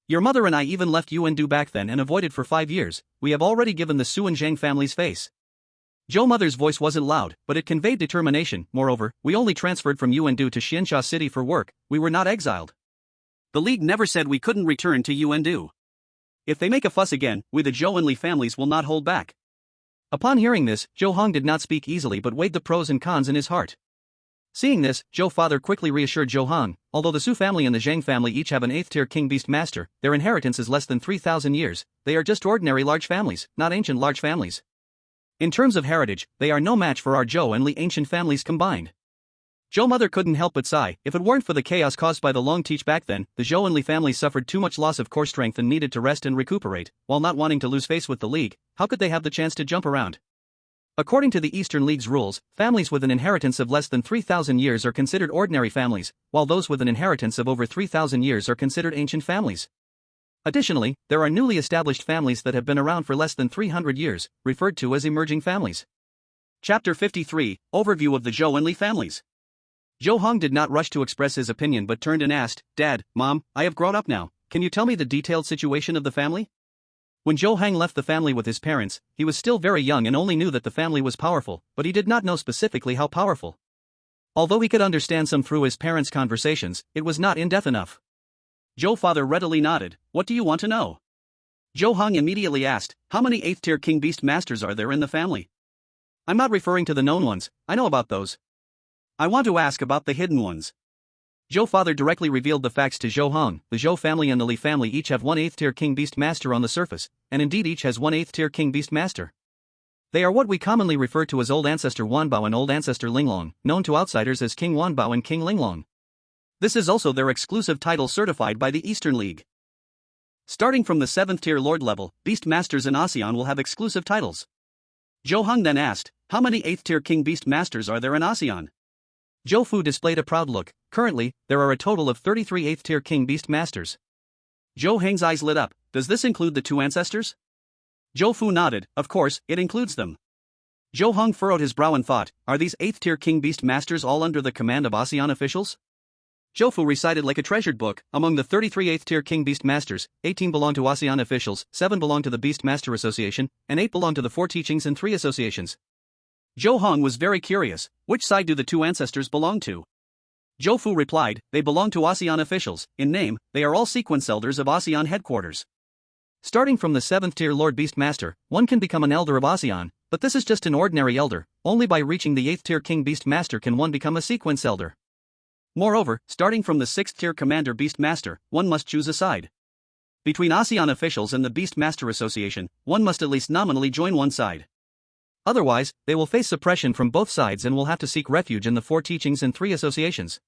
Your mother and I even left Yuandu back then and avoided for 5 years. We have already given the Su and Zhang families face. Zhou mother's voice wasn't loud, but it conveyed determination. Moreover, we only transferred from Yuandu to Xiansha City for work. We were not exiled. The League never said we couldn't return to Yuandu. If they make a fuss again, we the Zhou and Li families will not hold back. Upon hearing this, Zhou Heng did not speak easily but weighed the pros and cons in his heart. Seeing this, Zhou father quickly reassured Zhou Heng, although the Su family and the Zhang family each have an 8th-tier king beast master, their inheritance is less than 3,000 years, they are just ordinary large families, not ancient large families. In terms of heritage, they are no match for our Zhou and Li ancient families combined. Zhou mother couldn't help but sigh. If it weren't for the chaos caused by the long teach back then, the Zhou and Li families suffered too much loss of core strength and needed to rest and recuperate, while not wanting to lose face with the League. How could they have the chance to jump around? According to the Eastern League's rules, families with an inheritance of less than 3,000 years are considered ordinary families, while those with an inheritance of over 3,000 years are considered ancient families. Additionally, there are newly established families that have been around for less than 300 years, referred to as emerging families. Chapter 53, Overview of the Zhou and Li families. Zhou Heng did not rush to express his opinion but turned and asked, "Dad, Mom, I have grown up now, can you tell me the detailed situation of the family?" When Zhou Heng left the family with his parents, he was still very young and only knew that the family was powerful, but he did not know specifically how powerful. Although he could understand some through his parents' conversations, it was not in-depth enough. Zhou father readily nodded. "What do you want to know?" Zhou Heng immediately asked, "How many 8th-tier king beast masters are there in the family?" "I'm not referring to the known ones, I know about those. I want to ask about the hidden ones." Zhou father directly revealed the facts to Zhou Heng. The Zhou family and the Li family each have one 8th-tier king beast master on the surface, and indeed each has one 8th-tier king beast master. They are what we commonly refer to as Old Ancestor Wanbao and Old Ancestor Linglong, known to outsiders as King Wanbao and King Linglong. This is also their exclusive title certified by the Eastern League. Starting from the 7th-tier Lord level, beast masters in ASEAN will have exclusive titles. Zhou Heng then asked, "How many 8th-tier king beast masters are there in ASEAN?" Zhou Fu displayed a proud look. "Currently, there are a total of 33 8th-tier king beast masters." Zhou Heng's eyes lit up. "Does this include the 2 ancestors?" Zhou Fu nodded. "Of course, it includes them." Zhou Heng furrowed his brow and thought, "Are these 8th-tier king beast masters all under the command of ASEAN officials?" Zhou Fu recited like a treasured book. "Among the 33 8th-tier king beast masters, 18 belong to ASEAN officials, 7 belong to the Beast Master Association, and 8 belong to the 4 teachings and 3 associations." Zhou Heng was very curious. Which side do the 2 ancestors belong to? Zhou Fu replied, "They belong to ASEAN officials. In name, they are all sequence elders of ASEAN headquarters. Starting from the 7th-tier Lord Beast Master, one can become an elder of ASEAN, but this is just an ordinary elder. Only by reaching the 8th-tier King Beast Master can one become a sequence elder. Moreover, starting from the 6th-tier Commander Beast Master, one must choose a side. Between ASEAN officials and the Beast Master Association, one must at least nominally join one side. Otherwise, they will face suppression from both sides and will have to seek refuge in the 4 teachings and 3 associations."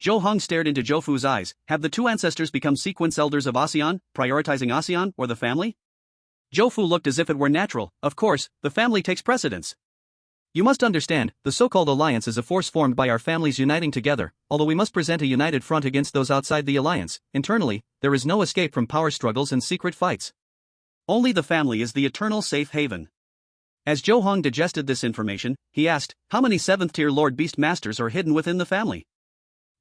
Zhou Heng stared into Zhou Fu's eyes. "Have the 2 ancestors become sequence elders of ASEAN, prioritizing ASEAN or the family?" Zhou Fu looked as if it were natural. "Of course, the family takes precedence. You must understand, the so-called alliance is a force formed by our families uniting together. Although we must present a united front against those outside the alliance, internally, there is no escape from power struggles and secret fights. Only the family is the eternal safe haven." As Zhou Heng digested this information, he asked, "How many 7th-tier Lord Beast Masters are hidden within the family?"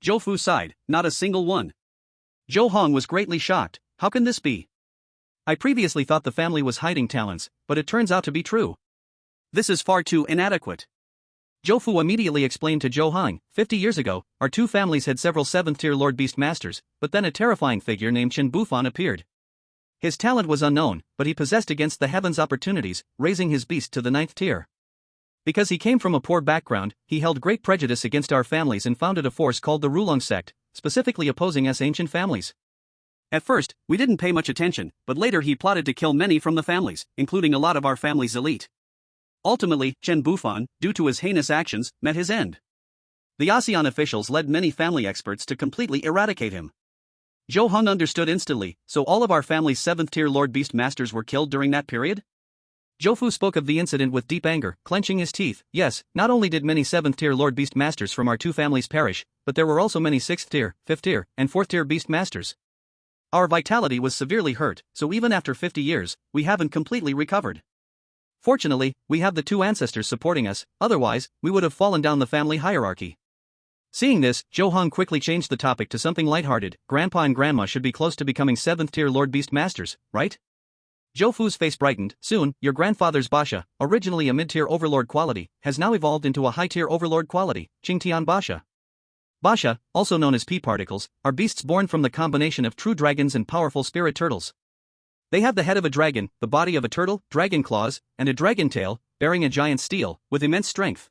Zhou Fu sighed, "Not a single one." Zhou Heng was greatly shocked. "How can this be? I previously thought the family was hiding talents, but it turns out to be true. This is far too inadequate." Zhou Fu immediately explained to Zhou Heng, 50 years ago, our 2 families had several 7th-tier Lord Beast Masters, but then a terrifying figure named Chen Bufan appeared. His talent was unknown, but he possessed against the heavens opportunities, raising his beast to the 9th tier. Because he came from a poor background, he held great prejudice against our families and founded a force called the Rulong sect, specifically opposing us ancient families. At first, we didn't pay much attention, but later he plotted to kill many from the families, including a lot of our family's elite. Ultimately, Chen Bufan, due to his heinous actions, met his end. The ASEAN officials led many family experts to completely eradicate him. Zhou Heng understood instantly, so all of our family's 7th-tier Lord Beast Masters were killed during that period? Zhou Fu spoke of the incident with deep anger, clenching his teeth. Yes, not only did many 7th-tier Lord Beast Masters from our two families perish, but there were also many 6th-tier, 5th-tier, and 4th-tier Beast Masters. Our vitality was severely hurt, so even after 50 years, we haven't completely recovered. Fortunately, we have the two ancestors supporting us, otherwise, we would have fallen down the family hierarchy. Seeing this, Zhou Heng quickly changed the topic to something lighthearted. Grandpa and Grandma should be close to becoming 7th-tier Lord Beast Masters, right? Zhou Fu's face brightened. Soon, your grandfather's Basha, originally a mid-tier Overlord quality, has now evolved into a high-tier Overlord quality, Qingtian Basha. Basha, also known as P-particles, are beasts born from the combination of true dragons and powerful spirit turtles. They have the head of a dragon, the body of a turtle, dragon claws, and a dragon tail, bearing a giant steel, with immense strength.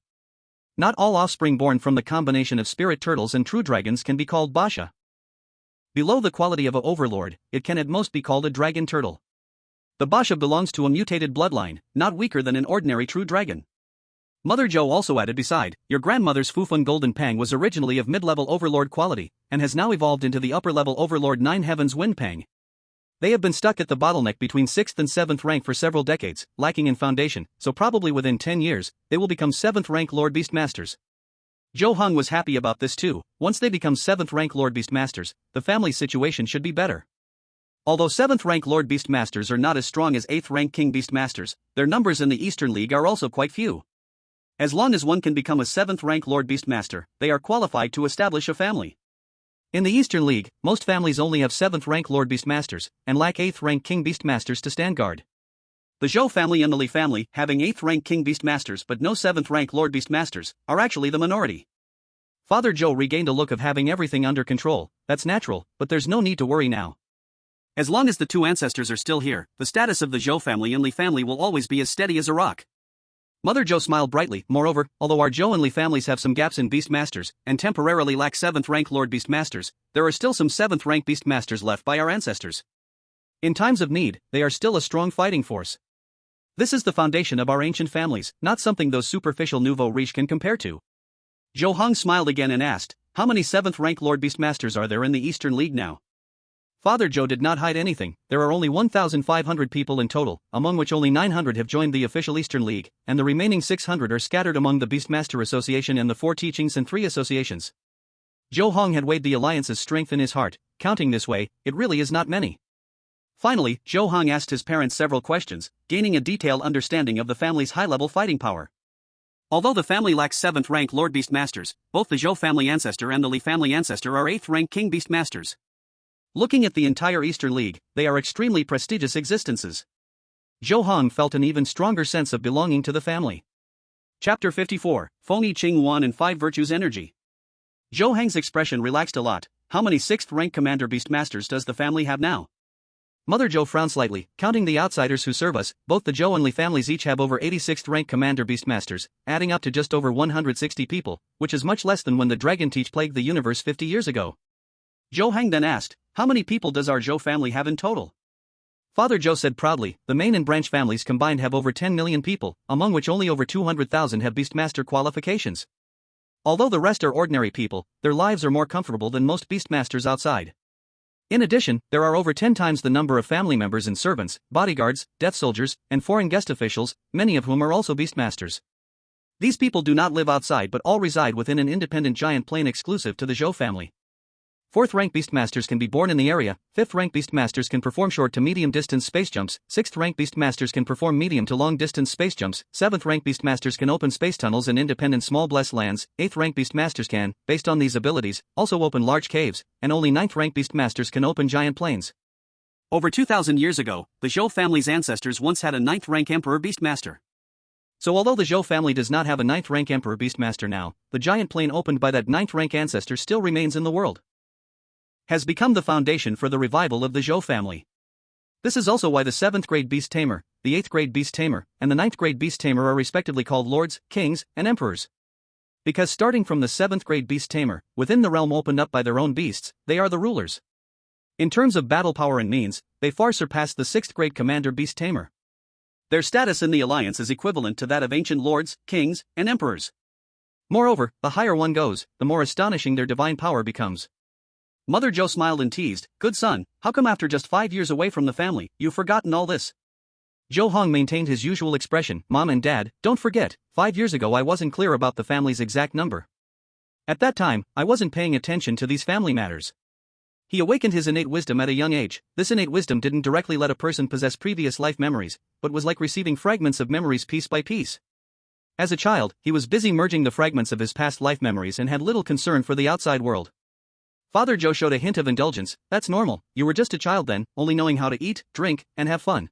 Not all offspring born from the combination of spirit turtles and true dragons can be called Basha. Below the quality of a Overlord, it can at most be called a dragon turtle. The Basha belongs to a mutated bloodline, not weaker than an ordinary true dragon. Mother Zhou also added beside, your grandmother's Fufun Golden Pang was originally of mid-level Overlord quality, and has now evolved into the upper-level Overlord 9 Heavens Wind Pang. They have been stuck at the bottleneck between 6th and 7th rank for several decades, lacking in foundation, so probably within 10 years, they will become 7th rank Lord Beast Masters. Zhou Heng was happy about this too. Once they become 7th rank Lord Beast Masters, the family's situation should be better. Although 7th rank Lord Beast Masters are not as strong as 8th rank King Beast Masters, their numbers in the Eastern League are also quite few. As long as one can become a 7th rank Lord Beast Master, they are qualified to establish a family. In the Eastern League, most families only have 7th rank Lord Beast Masters, and lack 8th rank King Beast Masters to stand guard. The Zhou family and the Li family, having 8th rank King Beast Masters but no 7th rank Lord Beast Masters, are actually the minority. Father Zhou regained a look of having everything under control. That's natural, but there's no need to worry now. As long as the two ancestors are still here, the status of the Zhou family and Li family will always be as steady as a rock. Mother Zhou smiled brightly. Moreover, although our Zhou and Li families have some gaps in Beast Masters, and temporarily lack 7th rank Lord Beast Masters, there are still some 7th rank Beast Masters left by our ancestors. In times of need, they are still a strong fighting force. This is the foundation of our ancient families, not something those superficial nouveau riche can compare to. Zhou Heng smiled again and asked, how many 7th rank Lord Beast Masters are there in the Eastern League now? Father Zhou did not hide anything. There are only 1,500 people in total, among which only 900 have joined the official Eastern League, and the remaining 600 are scattered among the Beastmaster Association and the 4 teachings and 3 associations. Zhou Heng had weighed the alliance's strength in his heart. Counting this way, it really is not many. Finally, Zhou Heng asked his parents several questions, gaining a detailed understanding of the family's high-level fighting power. Although the family lacks 7th rank Lord Beast Masters, both the Zhou family ancestor and the Li family ancestor are 8th rank King Beast Masters. Looking at the entire Eastern League, they are extremely prestigious existences. Zhou Heng felt an even stronger sense of belonging to the family. Chapter 54, Fengyi Qing Wan and 5 Virtues Energy. Zhou Heng's expression relaxed a lot. How many 6th rank Commander Beast Masters does the family have now? Mother Zhou frowned slightly. Counting the outsiders who serve us, both the Zhou and Li families each have over 86th rank Commander Beast Masters, adding up to just over 160 people, which is much less than when the Dragon Teach plagued the universe 50 years ago. Zhou Heng then asked, how many people does our Zhou family have in total? Father Zhou said proudly, the main and branch families combined have over 10 million people, among which only over 200,000 have Beastmaster qualifications. Although the rest are ordinary people, their lives are more comfortable than most Beastmasters outside. In addition, there are over 10 times the number of family members and servants, bodyguards, death soldiers, and foreign guest officials, many of whom are also Beastmasters. These people do not live outside but all reside within an independent giant plane exclusive to the Zhou family. 4th rank Beastmasters can be born in the area, 5th rank Beastmasters can perform short to medium distance space jumps, 6th rank Beastmasters can perform medium to long distance space jumps, 7th rank Beastmasters can open space tunnels and independent small blessed lands, 8th rank Beastmasters can, based on these abilities, also open large caves, and only 9th rank Beastmasters can open giant plains. Over 2,000 years ago, the Zhou family's ancestors once had a 9th rank Emperor Beastmaster. So although the Zhou family does not have a 9th rank Emperor Beastmaster now, the giant plane opened by that 9th rank ancestor still remains in the world. Has become the foundation for the revival of the Zhou family. This is also why the 7th grade beast tamer, the 8th grade beast tamer, and the 9th grade beast tamer are respectively called lords, kings, and emperors. Because starting from the 7th grade beast tamer, within the realm opened up by their own beasts, they are the rulers. In terms of battle power and means, they far surpass the 6th grade commander beast tamer. Their status in the alliance is equivalent to that of ancient lords, kings, and emperors. Moreover, the higher one goes, the more astonishing their divine power becomes. Mother Zhou smiled and teased, "Good son, how come after just 5 years away from the family, you've forgotten all this?" Zhou Heng maintained his usual expression, "Mom and Dad, don't forget, 5 years ago I wasn't clear about the family's exact number. At that time, I wasn't paying attention to these family matters." He awakened his innate wisdom at a young age. This innate wisdom didn't directly let a person possess previous life memories, but was like receiving fragments of memories piece by piece. As a child, he was busy merging the fragments of his past life memories and had little concern for the outside world. Father Zhou showed a hint of indulgence. "That's normal, you were just a child then, only knowing how to eat, drink, and have fun.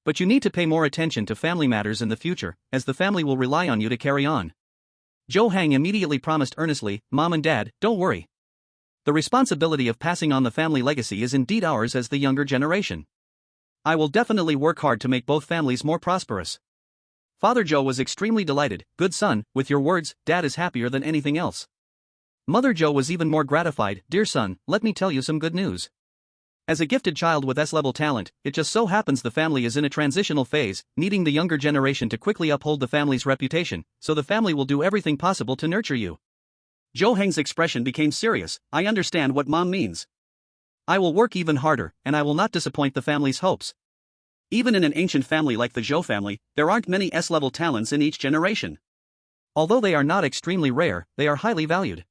But you need to pay more attention to family matters in the future, as the family will rely on you to carry on." Zhou Heng immediately promised earnestly, "Mom and Dad, don't worry. The responsibility of passing on the family legacy is indeed ours as the younger generation. I will definitely work hard to make both families more prosperous." Father Zhou was extremely delighted. "Good son, with your words, Dad is happier than anything else." Mother Zhou was even more gratified. "Dear son, let me tell you some good news. As a gifted child with S-level talent, it just so happens the family is in a transitional phase, needing the younger generation to quickly uphold the family's reputation, so the family will do everything possible to nurture you." Zhou Heng's expression became serious. "I understand what Mom means. I will work even harder, and I will not disappoint the family's hopes." Even in an ancient family like the Zhou family, there aren't many S-level talents in each generation. Although they are not extremely rare, they are highly valued.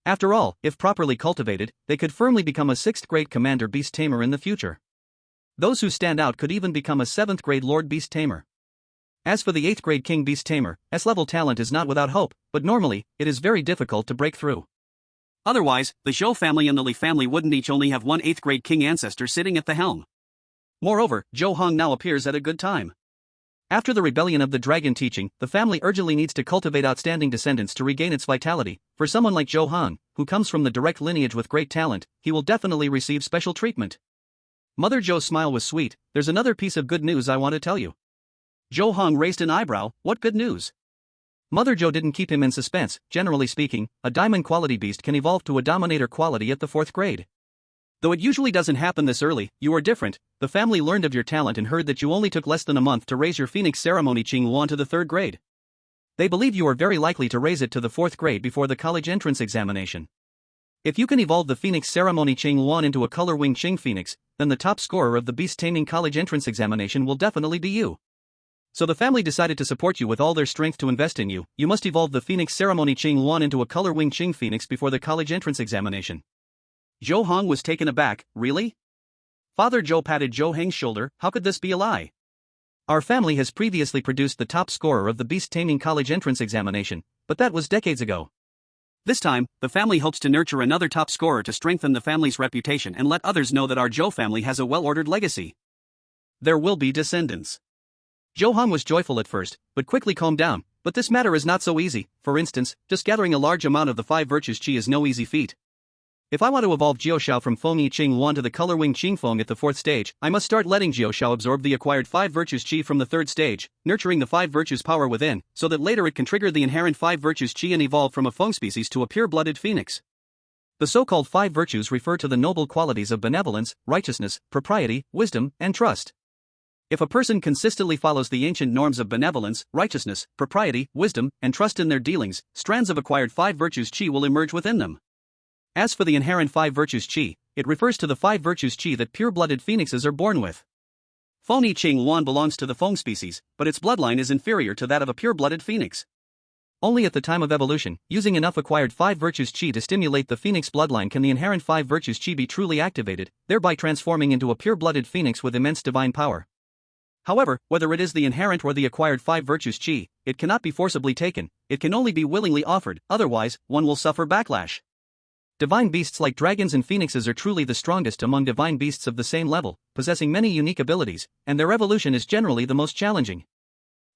After all, if properly cultivated, they could firmly become a 6th grade commander beast tamer in the future. Those who stand out could even become a 7th grade lord beast tamer. As for the 8th grade king beast tamer, S-level talent is not without hope, but normally, it is very difficult to break through. Otherwise, the Zhou family and the Li family wouldn't each only have one 8th grade king ancestor sitting at the helm. Moreover, Zhou Heng now appears at a good time. After the rebellion of the dragon teaching, the family urgently needs to cultivate outstanding descendants to regain its vitality. For someone like Zhou Heng, who comes from the direct lineage with great talent, he will definitely receive special treatment. Mother Zhou's smile was sweet. "There's another piece of good news I want to tell you." Zhou Heng raised an eyebrow. "What good news?" Mother Zhou didn't keep him in suspense. "Generally speaking, a diamond quality beast can evolve to a dominator quality at the 4th grade. Though it usually doesn't happen this early, you are different. The family learned of your talent and heard that you only took less than a month to raise your phoenix ceremony Qing Luan to the 3rd grade. They believe you are very likely to raise it to the 4th grade before the college entrance examination. If you can evolve the phoenix ceremony Qing Luan into a color wing Qing phoenix, then the top scorer of the beast taming college entrance examination will definitely be you. So the family decided to support you with all their strength to invest in you. You must evolve the phoenix ceremony Qing Luan into a color wing Qing phoenix before the college entrance examination." Zhou Heng was taken aback. "Really?" Father Zhou patted Zhou Heng's shoulder. "How could this be a lie? Our family has previously produced the top scorer of the beast taming college entrance examination, but that was decades ago. This time, the family hopes to nurture another top scorer to strengthen the family's reputation and let others know that our Zhou family has a well-ordered legacy. There will be descendants." Zhou Heng was joyful at first, but quickly calmed down. "But this matter is not so easy. For instance, just gathering a large amount of the 5 virtues qi is no easy feat. If I want to evolve Jiuxiao from Fengyi Qing Luan to the color wing Qingfeng at the 4th stage, I must start letting Jiuxiao absorb the acquired 5 virtues qi from the 3rd stage, nurturing the 5 virtues power within, so that later it can trigger the inherent 5 virtues qi and evolve from a Feng species to a pure-blooded phoenix. The so-called 5 virtues refer to the noble qualities of benevolence, righteousness, propriety, wisdom, and trust. If a person consistently follows the ancient norms of benevolence, righteousness, propriety, wisdom, and trust in their dealings, strands of acquired 5 virtues qi will emerge within them. As for the inherent 5 virtues qi, it refers to the 5 virtues qi that pure-blooded phoenixes are born with. Fengyi Qing Luan belongs to the Feng species, but its bloodline is inferior to that of a pure-blooded phoenix. Only at the time of evolution, using enough acquired 5 virtues qi to stimulate the phoenix bloodline can the inherent 5 virtues qi be truly activated, thereby transforming into a pure-blooded phoenix with immense divine power. However, whether it is the inherent or the acquired 5 virtues qi, it cannot be forcibly taken, it can only be willingly offered, otherwise, one will suffer backlash. Divine beasts like dragons and phoenixes are truly the strongest among divine beasts of the same level, possessing many unique abilities, and their evolution is generally the most challenging.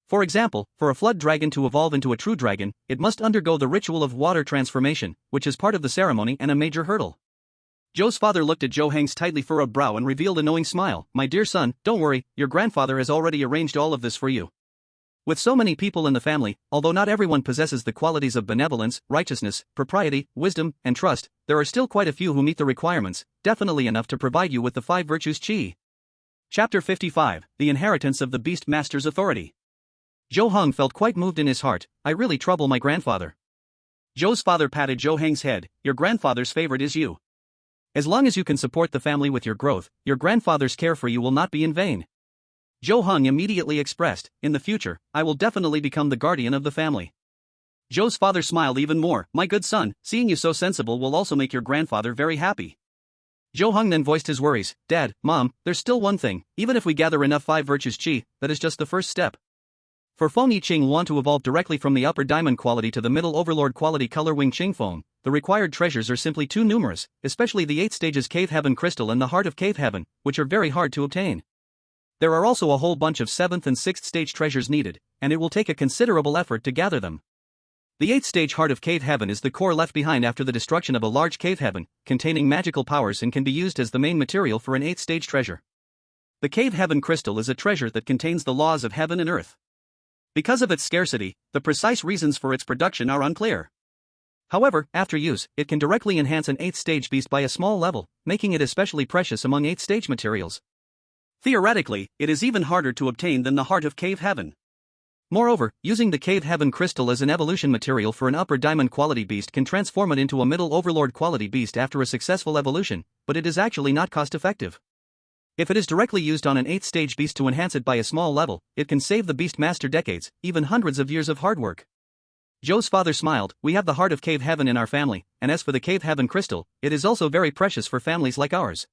For example, for a flood dragon to evolve into a true dragon, it must undergo the ritual of water transformation, which is part of the ceremony and a major hurdle. Zhou's father looked at Zhou Heng's tightly furrowed brow and revealed a knowing smile. My dear son, don't worry, your grandfather has already arranged all of this for you. With so many people in the family, although not everyone possesses the qualities of benevolence, righteousness, propriety, wisdom, and trust, there are still quite a few who meet the requirements, definitely enough to provide you with the 5 virtues qi. Chapter 55, The Inheritance of the Beast Master's Authority. Zhou Heng felt quite moved in his heart. I really trouble my grandfather. Zhou's father patted Zhou Heng's head. Your grandfather's favorite is you. As long as you can support the family with your growth, your grandfather's care for you will not be in vain. Zhou Heng immediately expressed, in the future, I will definitely become the guardian of the family. Zhou's father smiled even more. My good son, seeing you so sensible will also make your grandfather very happy. Zhou Heng then voiced his worries. Dad, Mom, there's still one thing. Even if we gather enough 5 virtues qi, that is just the first step. For Fengyi Qing want to evolve directly from the upper diamond quality to the middle overlord quality color wing Qing Feng, the required treasures are simply too numerous, especially the 8 stages Cave Heaven Crystal and the Heart of Cave Heaven, which are very hard to obtain. There are also a whole bunch of 7th and 6th stage treasures needed, and it will take a considerable effort to gather them. The 8th stage Heart of Cave Heaven is the core left behind after the destruction of a large cave heaven, containing magical powers and can be used as the main material for an 8th stage treasure. The Cave Heaven Crystal is a treasure that contains the laws of heaven and earth. Because of its scarcity, the precise reasons for its production are unclear. However, after use, it can directly enhance an 8th stage beast by a small level, making it especially precious among 8th stage materials. Theoretically, it is even harder to obtain than the Heart of Cave Heaven. Moreover, using the Cave Heaven Crystal as an evolution material for an upper diamond quality beast can transform it into a middle overlord quality beast after a successful evolution, but it is actually not cost effective. If it is directly used on an 8th stage beast to enhance it by a small level, it can save the beast master decades, even hundreds of years of hard work. Zhou's father smiled. We have the Heart of Cave Heaven in our family, and as for the Cave Heaven Crystal, it is also very precious for families like ours.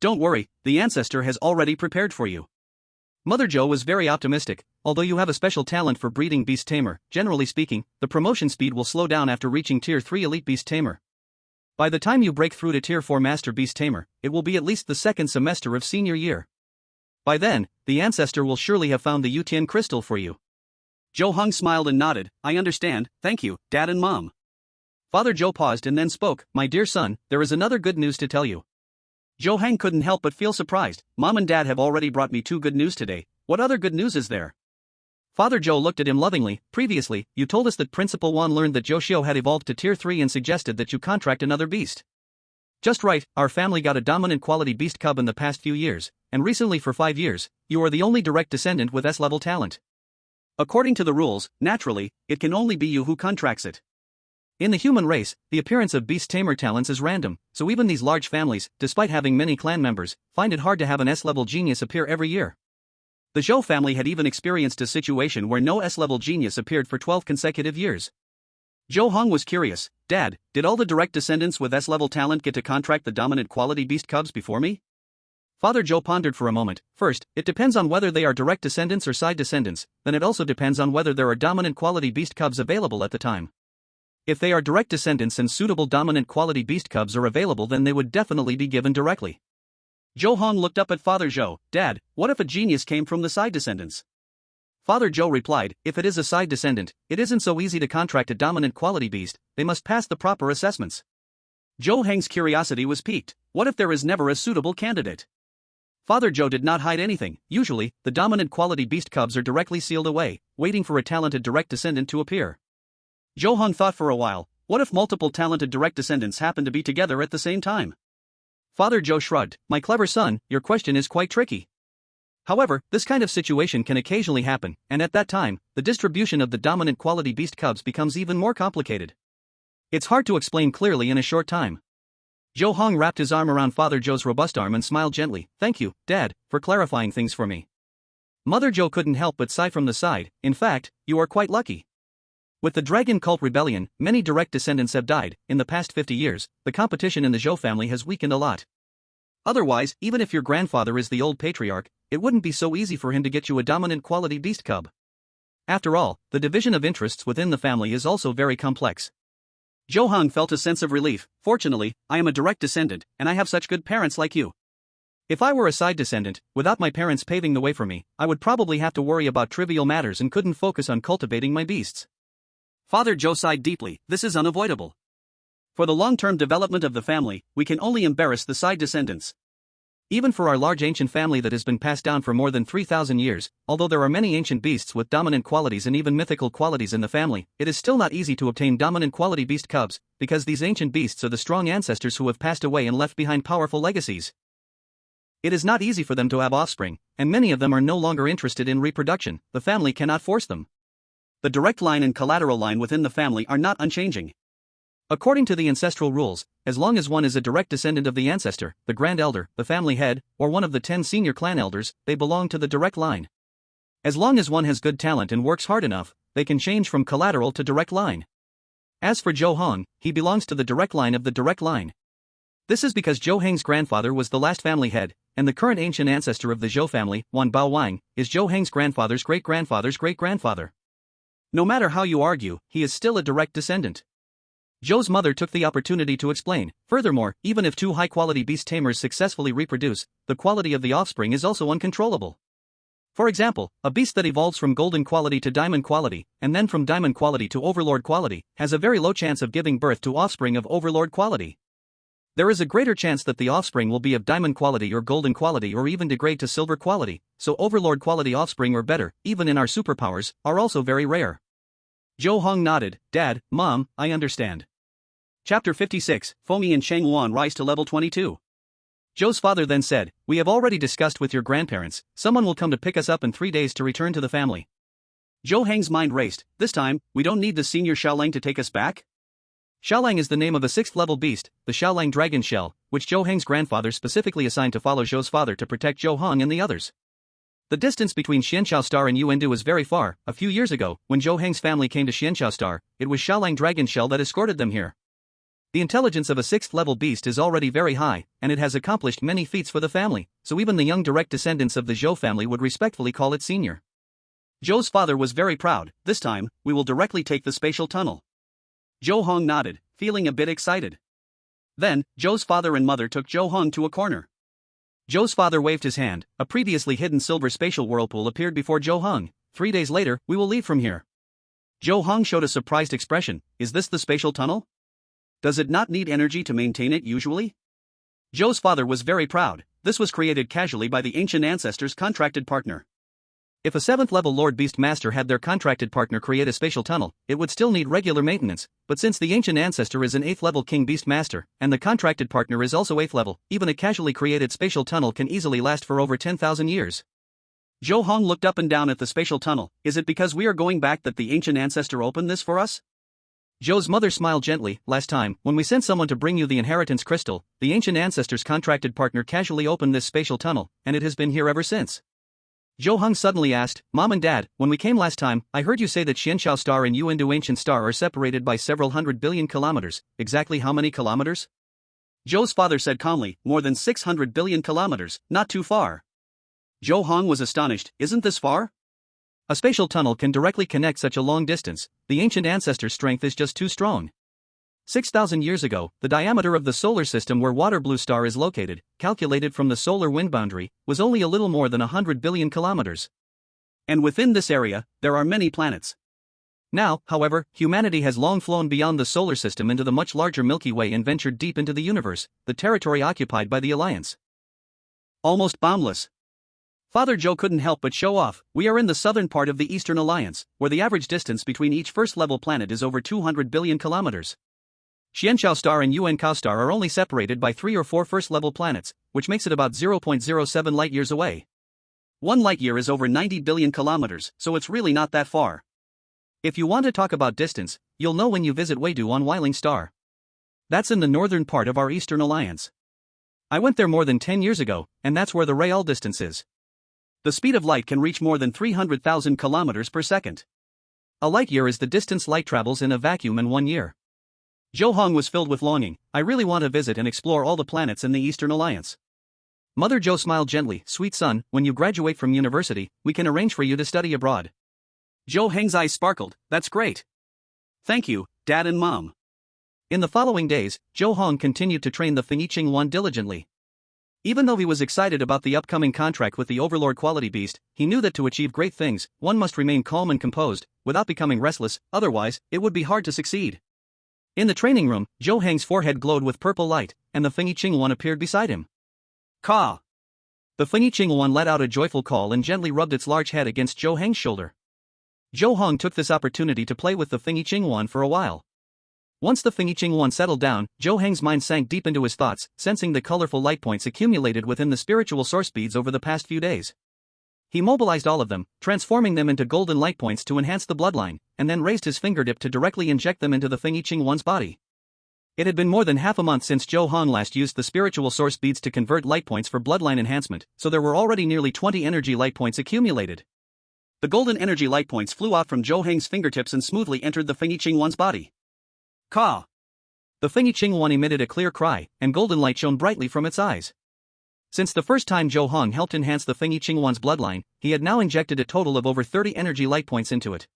Don't worry, the ancestor has already prepared for you. Mother Zhou was very optimistic. Although you have a special talent for breeding beast tamer, generally speaking, the promotion speed will slow down after reaching Tier 3 Elite Beast Tamer. By the time you break through to Tier 4 Master Beast Tamer, it will be at least the 2nd semester of senior year. By then, the ancestor will surely have found the Yutian crystal for you. Zhou Heng smiled and nodded. I understand, thank you, Dad and Mom. Father Zhou paused and then spoke. My dear son, there is another good news to tell you. Zhou Heng couldn't help but feel surprised. Mom and Dad have already brought me 2 good news today. What other good news is there? Father Zhou looked at him lovingly. Previously, you told us that Principal Wan learned that Zhou Xiu had evolved to Tier 3 and suggested that you contract another beast. Just right, our family got a dominant quality beast cub in the past few years, and recently for 5 years, you are the only direct descendant with S-level talent. According to the rules, naturally, it can only be you who contracts it. In the human race, the appearance of beast tamer talents is random, so even these large families, despite having many clan members, find it hard to have an S-level genius appear every year. The Zhou family had even experienced a situation where no S-level genius appeared for 12 consecutive years. Zhou Heng was curious. Dad, did all the direct descendants with S-level talent get to contract the dominant quality beast cubs before me? Father Zhou pondered for a moment. First, it depends on whether they are direct descendants or side descendants, then it also depends on whether there are dominant quality beast cubs available at the time. If they are direct descendants and suitable dominant quality beast cubs are available, then they would definitely be given directly. Zhou Heng looked up at Father Zhou. Dad, what if a genius came from the side descendants? Father Zhou replied, if it is a side descendant, it isn't so easy to contract a dominant quality beast, they must pass the proper assessments. Zhou Heng's curiosity was piqued. What if there is never a suitable candidate? Father Zhou did not hide anything. Usually, the dominant quality beast cubs are directly sealed away, waiting for a talented direct descendant to appear. Zhou Heng thought for a while. What if multiple talented direct descendants happen to be together at the same time? Father Zhou shrugged. My clever son, your question is quite tricky. However, this kind of situation can occasionally happen, and at that time, the distribution of the dominant quality beast cubs becomes even more complicated. It's hard to explain clearly in a short time. Zhou Heng wrapped his arm around Father Zhou's robust arm and smiled gently. Thank you, Dad, for clarifying things for me. Mother Zhou couldn't help but sigh from the side. In fact, you are quite lucky. With the Dragon Cult Rebellion, many direct descendants have died. In the past 50 years, the competition in the Zhou family has weakened a lot. Otherwise, even if your grandfather is the old patriarch, it wouldn't be so easy for him to get you a dominant quality beast cub. After all, the division of interests within the family is also very complex. Zhou Heng felt a sense of relief. Fortunately, I am a direct descendant, and I have such good parents like you. If I were a side descendant, without my parents paving the way for me, I would probably have to worry about trivial matters and couldn't focus on cultivating my beasts. Father Zhou sighed deeply. This is unavoidable. For the long-term development of the family, we can only embarrass the side descendants. Even for our large ancient family that has been passed down for more than 3,000 years, although there are many ancient beasts with dominant qualities and even mythical qualities in the family, it is still not easy to obtain dominant quality beast cubs, because these ancient beasts are the strong ancestors who have passed away and left behind powerful legacies. It is not easy for them to have offspring, and many of them are no longer interested in reproduction. The family cannot force them. The direct line and collateral line within the family are not unchanging. According to the ancestral rules, as long as one is a direct descendant of the ancestor, the grand elder, the family head, or one of the 10 senior clan elders, they belong to the direct line. As long as one has good talent and works hard enough, they can change from collateral to direct line. As for Zhou Heng, he belongs to the direct line of the direct line. This is because Zhou Heng's grandfather was the last family head, and the current ancient ancestor of the Zhou family, Wan Bao Wang, is Zhou Heng's grandfather's great-grandfather's great-grandfather. No matter how you argue, he is still a direct descendant. Zhou's mother took the opportunity to explain. Furthermore, even if two high-quality beast tamers successfully reproduce, the quality of the offspring is also uncontrollable. For example, a beast that evolves from golden quality to diamond quality, and then from diamond quality to overlord quality, has a very low chance of giving birth to offspring of overlord quality. There is a greater chance that the offspring will be of diamond quality or golden quality or even degrade to silver quality, so overlord quality offspring or better, even in our superpowers, are also very rare. Zhou Heng nodded. Dad, Mom, I understand. Chapter 56, Fengyi and Cheng Wan rise to level 22. Zhou's father then said, "We have already discussed with your grandparents, someone will come to pick us up in 3 days to return to the family." Zhou Heng's mind raced. This time, we don't need the senior Xiaolang to take us back? Xiaolang is the name of a 6th level beast, the Xiaolang dragon shell, which Zhou Heng's grandfather specifically assigned to follow Zhou's father to protect Zhou Heng and the others. The distance between Xianqiao Star and Yuandu is very far. A few years ago, when Zhou Heng's family came to Xianqiao Star, it was Xiaolang dragon shell that escorted them here. The intelligence of a 6th level beast is already very high, and it has accomplished many feats for the family, so even the young direct descendants of the Zhou family would respectfully call it senior. Zhou's father was very proud. This time, we will directly take the spatial tunnel. Zhou Heng nodded, feeling a bit excited. Then, Zhou's father and mother took Zhou Heng to a corner. Zhou's father waved his hand. A previously hidden silver spatial whirlpool appeared before Zhou Heng. 3 days later, we will leave from here. Zhou Heng showed a surprised expression. Is this the spatial tunnel? Does it not need energy to maintain it usually? Zhou's father was very proud. This was created casually by the ancient ancestor's contracted partner. If a 7th level Lord Beast Master had their contracted partner create a spatial tunnel, it would still need regular maintenance, but since the ancient ancestor is an 8th level King Beast Master, and the contracted partner is also 8th level, even a casually created spatial tunnel can easily last for over 10,000 years. Zhou Heng looked up and down at the spatial tunnel. Is it because we are going back that the ancient ancestor opened this for us? Zhou's mother smiled gently. Last time, when we sent someone to bring you the inheritance crystal, the ancient ancestor's contracted partner casually opened this spatial tunnel, and it has been here ever since. Zhou Heng suddenly asked, "Mom and Dad, when we came last time, I heard you say that Xianqiao Star and Yuandu Ancient Star are separated by several hundred billion kilometers. Exactly how many kilometers?" Zhou's father said calmly, "More than 600 billion kilometers, not too far." Zhou Heng was astonished. Isn't this far? A spatial tunnel can directly connect such a long distance. The ancient ancestor's strength is just too strong. 6,000 years ago, the diameter of the solar system where Water Blue Star is located, calculated from the solar wind boundary, was only a little more than 100 billion kilometers. And within this area, there are many planets. Now, however, humanity has long flown beyond the solar system into the much larger Milky Way and ventured deep into the universe, the territory occupied by the Alliance. Almost boundless. Father Zhou couldn't help but show off. We are in the southern part of the Eastern Alliance, where the average distance between each first-level planet is over 200 billion kilometers. Xianqiao Star and Yuankao Star are only separated by 3 or 4 first-level planets, which makes it about 0.07 light-years away. 1 light-year is over 90 billion kilometers, so it's really not that far. If you want to talk about distance, you'll know when you visit Weidu on Weiling Star. That's in the northern part of our Eastern Alliance. I went there more than 10 years ago, and that's where the real distance is. The speed of light can reach more than 300,000 kilometers per second. A light-year is the distance light travels in a vacuum in 1 year. Zhou Heng was filled with longing. I really want to visit and explore all the planets in the Eastern Alliance. Mother Zhou smiled gently. Sweet son, when you graduate from university, we can arrange for you to study abroad. Zhou Heng's eyes sparkled. That's great. Thank you, Dad and Mom. In the following days, Zhou Heng continued to train the Fengyi Azure diligently. Even though he was excited about the upcoming contract with the Overlord quality beast, he knew that to achieve great things, one must remain calm and composed, without becoming restless, otherwise, it would be hard to succeed. In the training room, Zhou Heng's forehead glowed with purple light, and the Fengyi Luan appeared beside him. Caw! The Fengyi Luan let out a joyful call and gently rubbed its large head against Zhou Heng's shoulder. Zhou Heng took this opportunity to play with the Fengyi Luan for a while. Once the Fengyi Luan settled down, Zhou Heng's mind sank deep into his thoughts, sensing the colorful light points accumulated within the spiritual source beads over the past few days. He mobilized all of them, transforming them into golden light points to enhance the bloodline, and then raised his fingertip to directly inject them into the Fengyi Luan's body. It had been more than half a month since Zhou Heng last used the spiritual source beads to convert light points for bloodline enhancement, so there were already nearly 20 energy light points accumulated. The golden energy light points flew out from Zhou Heng's fingertips and smoothly entered the Fengyi Luan's body. Caw! The Fengyi Luan emitted a clear cry, and golden light shone brightly from its eyes. Since the first time Zhou Heng helped enhance the Fengyi Luan's bloodline, he had now injected a total of over 30 energy light points into it.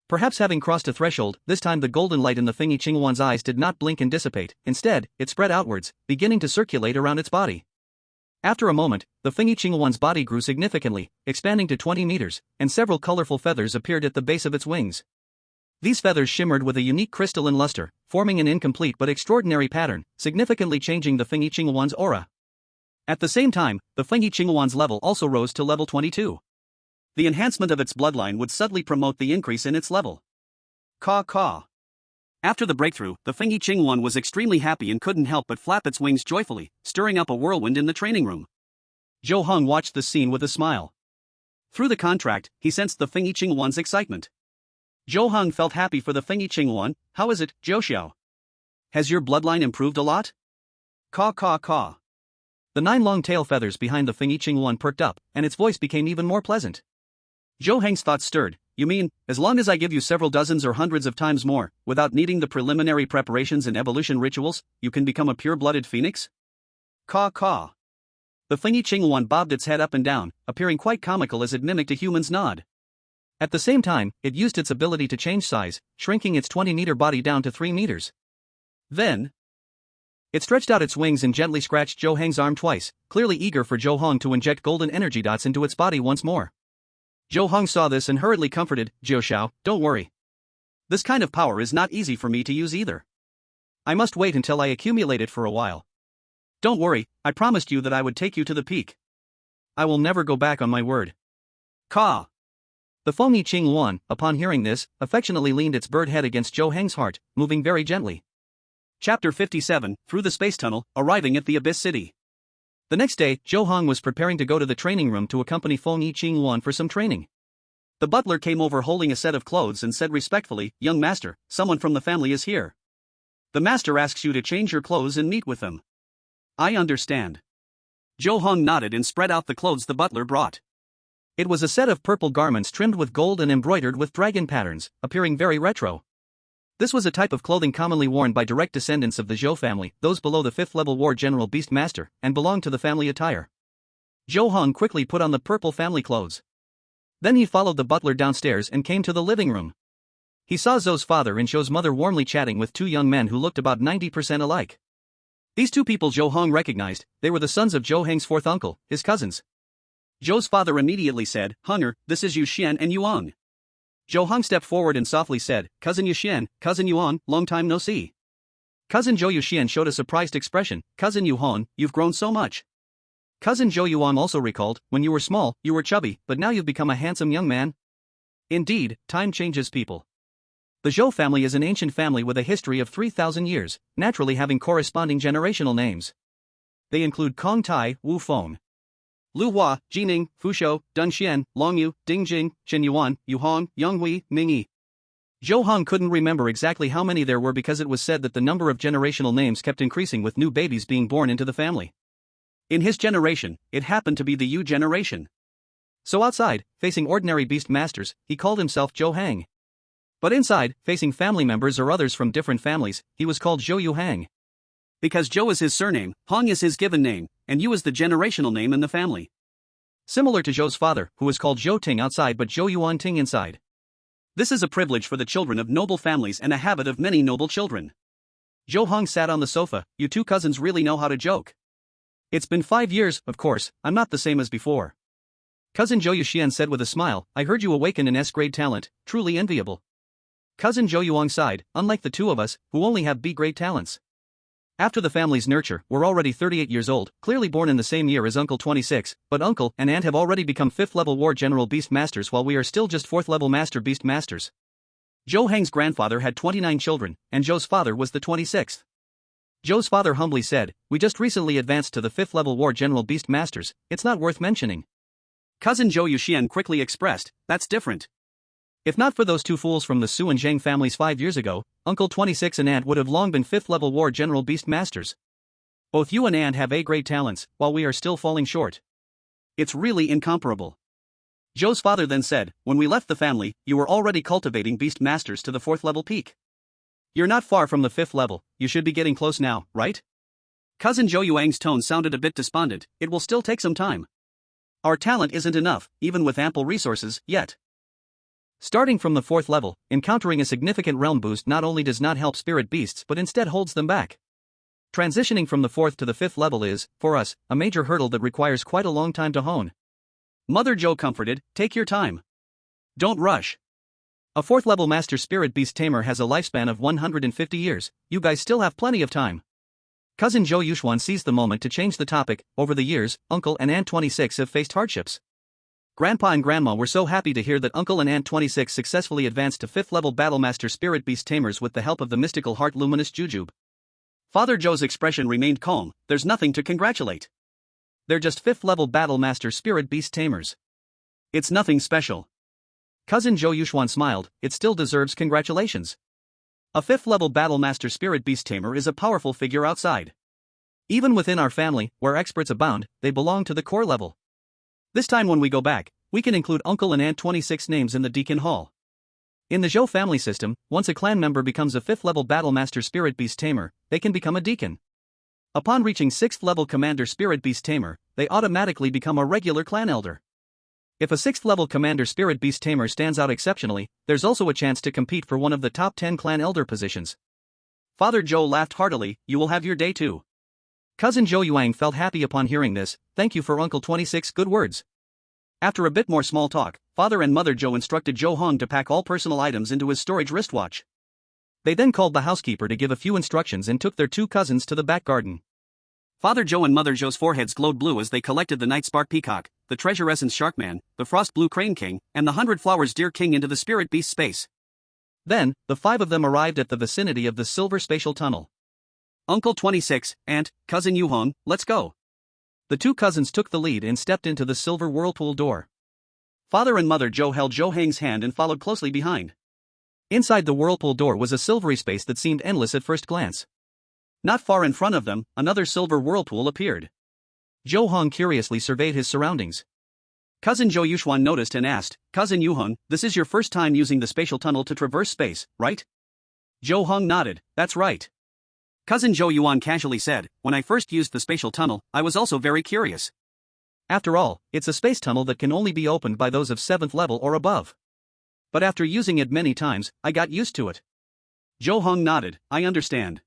Perhaps having crossed a threshold, this time the golden light in the Fengyi Luan's eyes did not blink and dissipate, instead, it spread outwards, beginning to circulate around its body. After a moment, the Fengyi Luan's body grew significantly, expanding to 20 meters, and several colorful feathers appeared at the base of its wings. These feathers shimmered with a unique crystalline luster, forming an incomplete but extraordinary pattern, significantly changing the Fengyi Luan's aura. At the same time, the Fengyi Luan's level also rose to level 22. The enhancement of its bloodline would subtly promote the increase in its level. Caw caw. After the breakthrough, the Fengyi Luan was extremely happy and couldn't help but flap its wings joyfully, stirring up a whirlwind in the training room. Zhou Heng watched the scene with a smile. Through the contract, he sensed the Fengyi Luan's excitement. Zhou Heng felt happy for the Fengyi Luan. How is it, Zhou Xiao? Has your bloodline improved a lot? Caw caw caw. The 9 long tail feathers behind the Fengyi Luan perked up, and its voice became even more pleasant. Zhou Heng's thoughts stirred. You mean, as long as I give you several dozens or hundreds of times more, without needing the preliminary preparations and evolution rituals, you can become a pure-blooded phoenix? Caw caw. The Fengyi Luan bobbed its head up and down, appearing quite comical as it mimicked a human's nod. At the same time, it used its ability to change size, shrinking its 20-meter body down to 3 meters. Then, it stretched out its wings and gently scratched Zhou Heng's arm twice, clearly eager for Zhou Heng to inject golden energy dots into its body once more. Zhou Heng saw this and hurriedly comforted, Zhou Xiao, don't worry. This kind of power is not easy for me to use either. I must wait until I accumulate it for a while. Don't worry, I promised you that I would take you to the peak. I will never go back on my word. Caw. The Fengyi Luan, upon hearing this, affectionately leaned its bird head against Zhou Heng's heart, moving very gently. Chapter 57, Through the Space Tunnel, arriving at the Abyss City. The next day, Zhou Heng was preparing to go to the training room to accompany Fengyi Luan for some training. The butler came over holding a set of clothes and said respectfully, Young master, someone from the family is here. The master asks you to change your clothes and meet with them. I understand. Zhou Heng nodded and spread out the clothes the butler brought. It was a set of purple garments trimmed with gold and embroidered with dragon patterns, appearing very retro. This was a type of clothing commonly worn by direct descendants of the Zhou family, those below the 5th level War General Beastmaster, and belonged to the family attire. Zhou Heng quickly put on the purple family clothes. Then he followed the butler downstairs and came to the living room. He saw Zhou's father and Zhou's mother warmly chatting with 2 young men who looked about 90% alike. These 2 people Zhou Heng recognized, they were the sons of Zhou Heng's 4th uncle, his cousins. Zhou's father immediately said, Henger, this is Yu Xian and Yuang. Zhou Heng stepped forward and softly said, Cousin Yu Xian, Cousin Yuang, long time no see. Cousin Zhou Yu Xian showed a surprised expression, Cousin Yu Hong, you've grown so much. Cousin Zhou Yuang also recalled, when you were small, you were chubby, but now you've become a handsome young man. Indeed, time changes people. The Zhou family is an ancient family with a history of 3,000 years, naturally having corresponding generational names. They include Kong Tai, Wu Feng, Lu Hua, Jining, Fushou, Dun Xian, Long Yu, Ding Jing, Chen Yuan, Yu Hong, Yang Hui, Ming Yi. Zhou Heng couldn't remember exactly how many there were because it was said that the number of generational names kept increasing with new babies being born into the family. In his generation, it happened to be the Yu generation. So outside, facing ordinary beast masters, he called himself Zhou Heng. But inside, facing family members or others from different families, he was called Zhou Yu Heng. Because Zhou is his surname, Hong is his given name, and Yu is the generational name in the family. Similar to Zhou's father, who was called Zhou Ting outside but Zhou Yuan Ting inside. This is a privilege for the children of noble families and a habit of many noble children. Zhou Heng sat on the sofa. You 2 cousins really know how to joke. It's been 5 years, of course, I'm not the same as before. Cousin Zhou Yuxian said with a smile, I heard you awaken an S-grade talent, truly enviable. Cousin Zhou Yuang sighed, unlike the two of us, who only have B-grade talents. After the family's nurture, we're already 38 years old, clearly born in the same year as Uncle 26, but Uncle and Aunt have already become 5th level War General Beast Masters while we are still just 4th level Master Beast Masters. Zhou Heng's grandfather had 29 children, and Zhou's father was the 26th. Zhou's father humbly said, "We just recently advanced to the 5th level War General Beast Masters, it's not worth mentioning." Cousin Zhou Yuxian quickly expressed, "That's different. If not for those two fools from the Su and Zhang families 5 years ago, Uncle 26 and Aunt would have long been 5th level War General Beast Masters. Both you and Aunt have A-grade talents, while we are still falling short. It's really incomparable." Zhou's father then said, "When we left the family, you were already cultivating Beast Masters to the 4th level peak. You're not far from the 5th level, you should be getting close now, right?" Cousin Zhou Yuang's tone sounded a bit despondent. "It will still take some time. Our talent isn't enough, even with ample resources, yet." Starting from the 4th level, encountering a significant realm boost not only does not help spirit beasts but instead holds them back. Transitioning from the 4th to the 5th level is, for us, a major hurdle that requires quite a long time to hone. Mother Zhou comforted, "Take your time. Don't rush. A 4th level Master Spirit Beast Tamer has a lifespan of 150 years, you guys still have plenty of time." Cousin Zhou Yuxuan seized the moment to change the topic. Over the years, Uncle and Aunt 26 have faced hardships. Grandpa and Grandma were so happy to hear that Uncle and Aunt 26 successfully advanced to 5th level Battlemaster Spirit Beast Tamers with the help of the mystical heart luminous Jujube. Father Zhou's expression remained calm. "There's nothing to congratulate. They're just 5th level Battlemaster Spirit Beast Tamers. It's nothing special." Cousin Zhou Yuxuan smiled, "It still deserves congratulations. A 5th level Battlemaster Spirit Beast Tamer is a powerful figure outside. Even within our family, where experts abound, they belong to the core level. This time when we go back, we can include Uncle and Aunt 26 names in the Deacon Hall." In the Zhou family system, once a clan member becomes a 5th level Battlemaster Spirit Beast Tamer, they can become a Deacon. Upon reaching 6th level Commander Spirit Beast Tamer, they automatically become a regular clan elder. If a 6th level Commander Spirit Beast Tamer stands out exceptionally, there's also a chance to compete for one of the top 10 clan elder positions. Father Zhou laughed heartily, "You will have your day too." Cousin Zhou Yuang felt happy upon hearing this. "Thank you for Uncle 26's good words." After a bit more small talk, Father and Mother Zhou instructed Zhou Heng to pack all personal items into his storage wristwatch. They then called the housekeeper to give a few instructions and took their two cousins to the back garden. Father Zhou and Mother Zhou's foreheads glowed blue as they collected the Night Spark Peacock, the Treasure Essence Sharkman, the Frost Blue Crane King, and the 100 Flowers Deer King into the Spirit Beast space. Then, the 5 of them arrived at the vicinity of the Silver Spatial Tunnel. "Uncle 26, Aunt, Cousin Yuhong, let's go." The two cousins took the lead and stepped into the silver whirlpool door. Father and Mother Zhou held Zhou Heng's hand and followed closely behind. Inside the whirlpool door was a silvery space that seemed endless at first glance. Not far in front of them, another silver whirlpool appeared. Zhou Heng curiously surveyed his surroundings. Cousin Zhou Yuxuan noticed and asked, "Cousin Yuhong, this is your first time using the spatial tunnel to traverse space, right?" Zhou Heng nodded, "That's right." Cousin Zhou Yuan casually said, "When I first used the spatial tunnel, I was also very curious. After all, it's a space tunnel that can only be opened by those of 7th level or above. But after using it many times, I got used to it." Zhou Heng nodded, "I understand."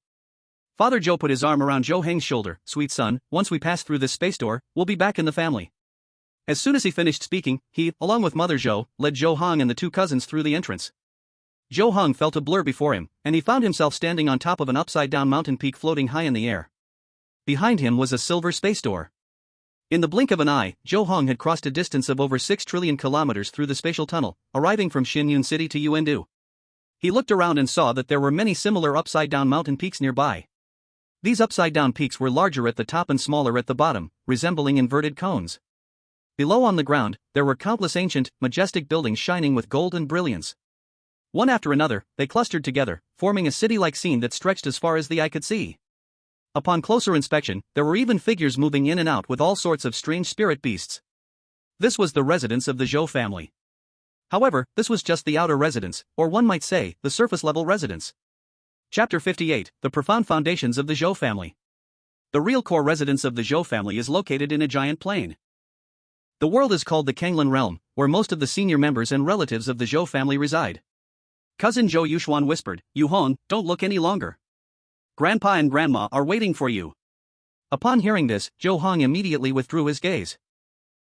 Father Zhou put his arm around Zhou Heng's shoulder. "Sweet son, once we pass through this space door, we'll be back in the family." As soon as he finished speaking, he, along with Mother Zhou, led Zhou Heng and the two cousins through the entrance. Zhou Heng felt a blur before him, and he found himself standing on top of an upside-down mountain peak floating high in the air. Behind him was a silver space door. In the blink of an eye, Zhou Heng had crossed a distance of over 6 trillion kilometers through the spatial tunnel, arriving from Xinyun City to Yuandu. He looked around and saw that there were many similar upside-down mountain peaks nearby. These upside-down peaks were larger at the top and smaller at the bottom, resembling inverted cones. Below on the ground, there were countless ancient, majestic buildings shining with gold and brilliance. One after another, they clustered together, forming a city-like scene that stretched as far as the eye could see. Upon closer inspection, there were even figures moving in and out with all sorts of strange spirit beasts. This was the residence of the Zhou family. However, this was just the outer residence, or one might say, the surface-level residence. Chapter 58, The Profound Foundations of the Zhou Family. The real core residence of the Zhou family is located in a giant plain. The world is called the Kanglan Realm, where most of the senior members and relatives of the Zhou family reside. Cousin Zhou Yuxuan whispered, "Yuhong, don't look any longer. Grandpa and Grandma are waiting for you." Upon hearing this, Zhou Heng immediately withdrew his gaze.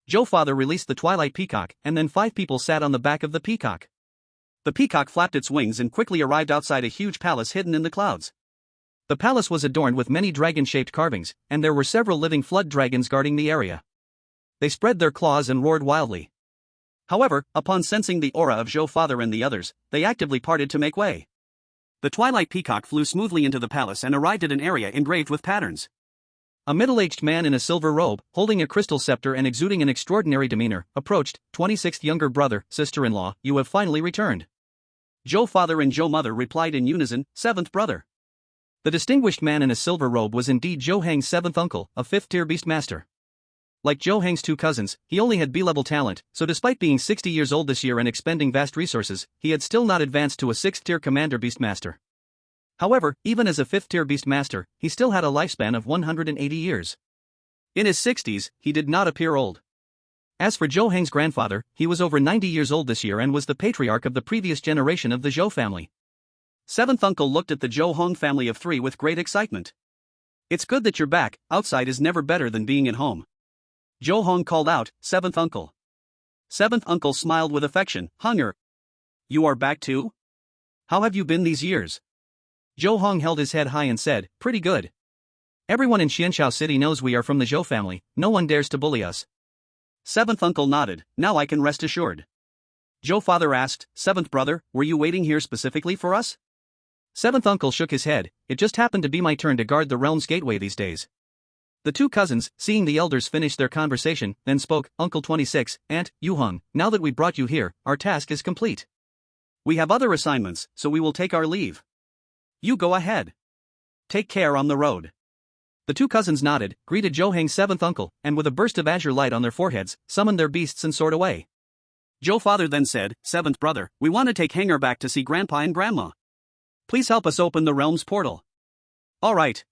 Zhou father released the Twilight Peacock, and then 5 people sat on the back of the peacock. The peacock flapped its wings and quickly arrived outside a huge palace hidden in the clouds. The palace was adorned with many dragon-shaped carvings, and there were several living flood dragons guarding the area. They spread their claws and roared wildly. However, upon sensing the aura of Zhou father and the others, they actively parted to make way. The twilight peacock flew smoothly into the palace and arrived at an area engraved with patterns. A middle-aged man in a silver robe, holding a crystal scepter and exuding an extraordinary demeanor, approached. 26th younger brother, sister-in-law, you have finally returned. Zhou father and Zhou mother replied in unison, 7th brother. The distinguished man in a silver robe was indeed Zhou Heng's 7th uncle, a 5th-tier beastmaster. Like Zhou Heng's two cousins, he only had B-level talent, so despite being 60 years old this year and expending vast resources, he had still not advanced to a 6th-tier commander beastmaster. However, even as a 5th-tier beastmaster, he still had a lifespan of 180 years. In his 60s, he did not appear old. As for Zhou Heng's grandfather, he was over 90 years old this year and was the patriarch of the previous generation of the Zhou family. 7th uncle looked at the Zhou Heng family of 3 with great excitement. It's good that you're back, outside is never better than being at home. Zhou Heng called out, 7th uncle. 7th uncle smiled with affection, Hunger. You are back too? How have you been these years? Zhou Heng held his head high and said, pretty good. Everyone in Xianchao City knows we are from the Zhou family, no one dares to bully us. 7th uncle nodded, now I can rest assured. Zhou father asked, 7th brother, were you waiting here specifically for us? 7th uncle shook his head, it just happened to be my turn to guard the realm's gateway these days. The two cousins, seeing the elders finish their conversation, then spoke, Uncle 26, Aunt, Yu Heng, now that we brought you here, our task is complete. We have other assignments, so we will take our leave. You go ahead. Take care on the road. The two cousins nodded, greeted Zhou Heng's 7th uncle, and with a burst of azure light on their foreheads, summoned their beasts and soared away. Zhou father then said, 7th brother, we want to take Hanger back to see Grandpa and Grandma. Please help us open the realm's portal. All right.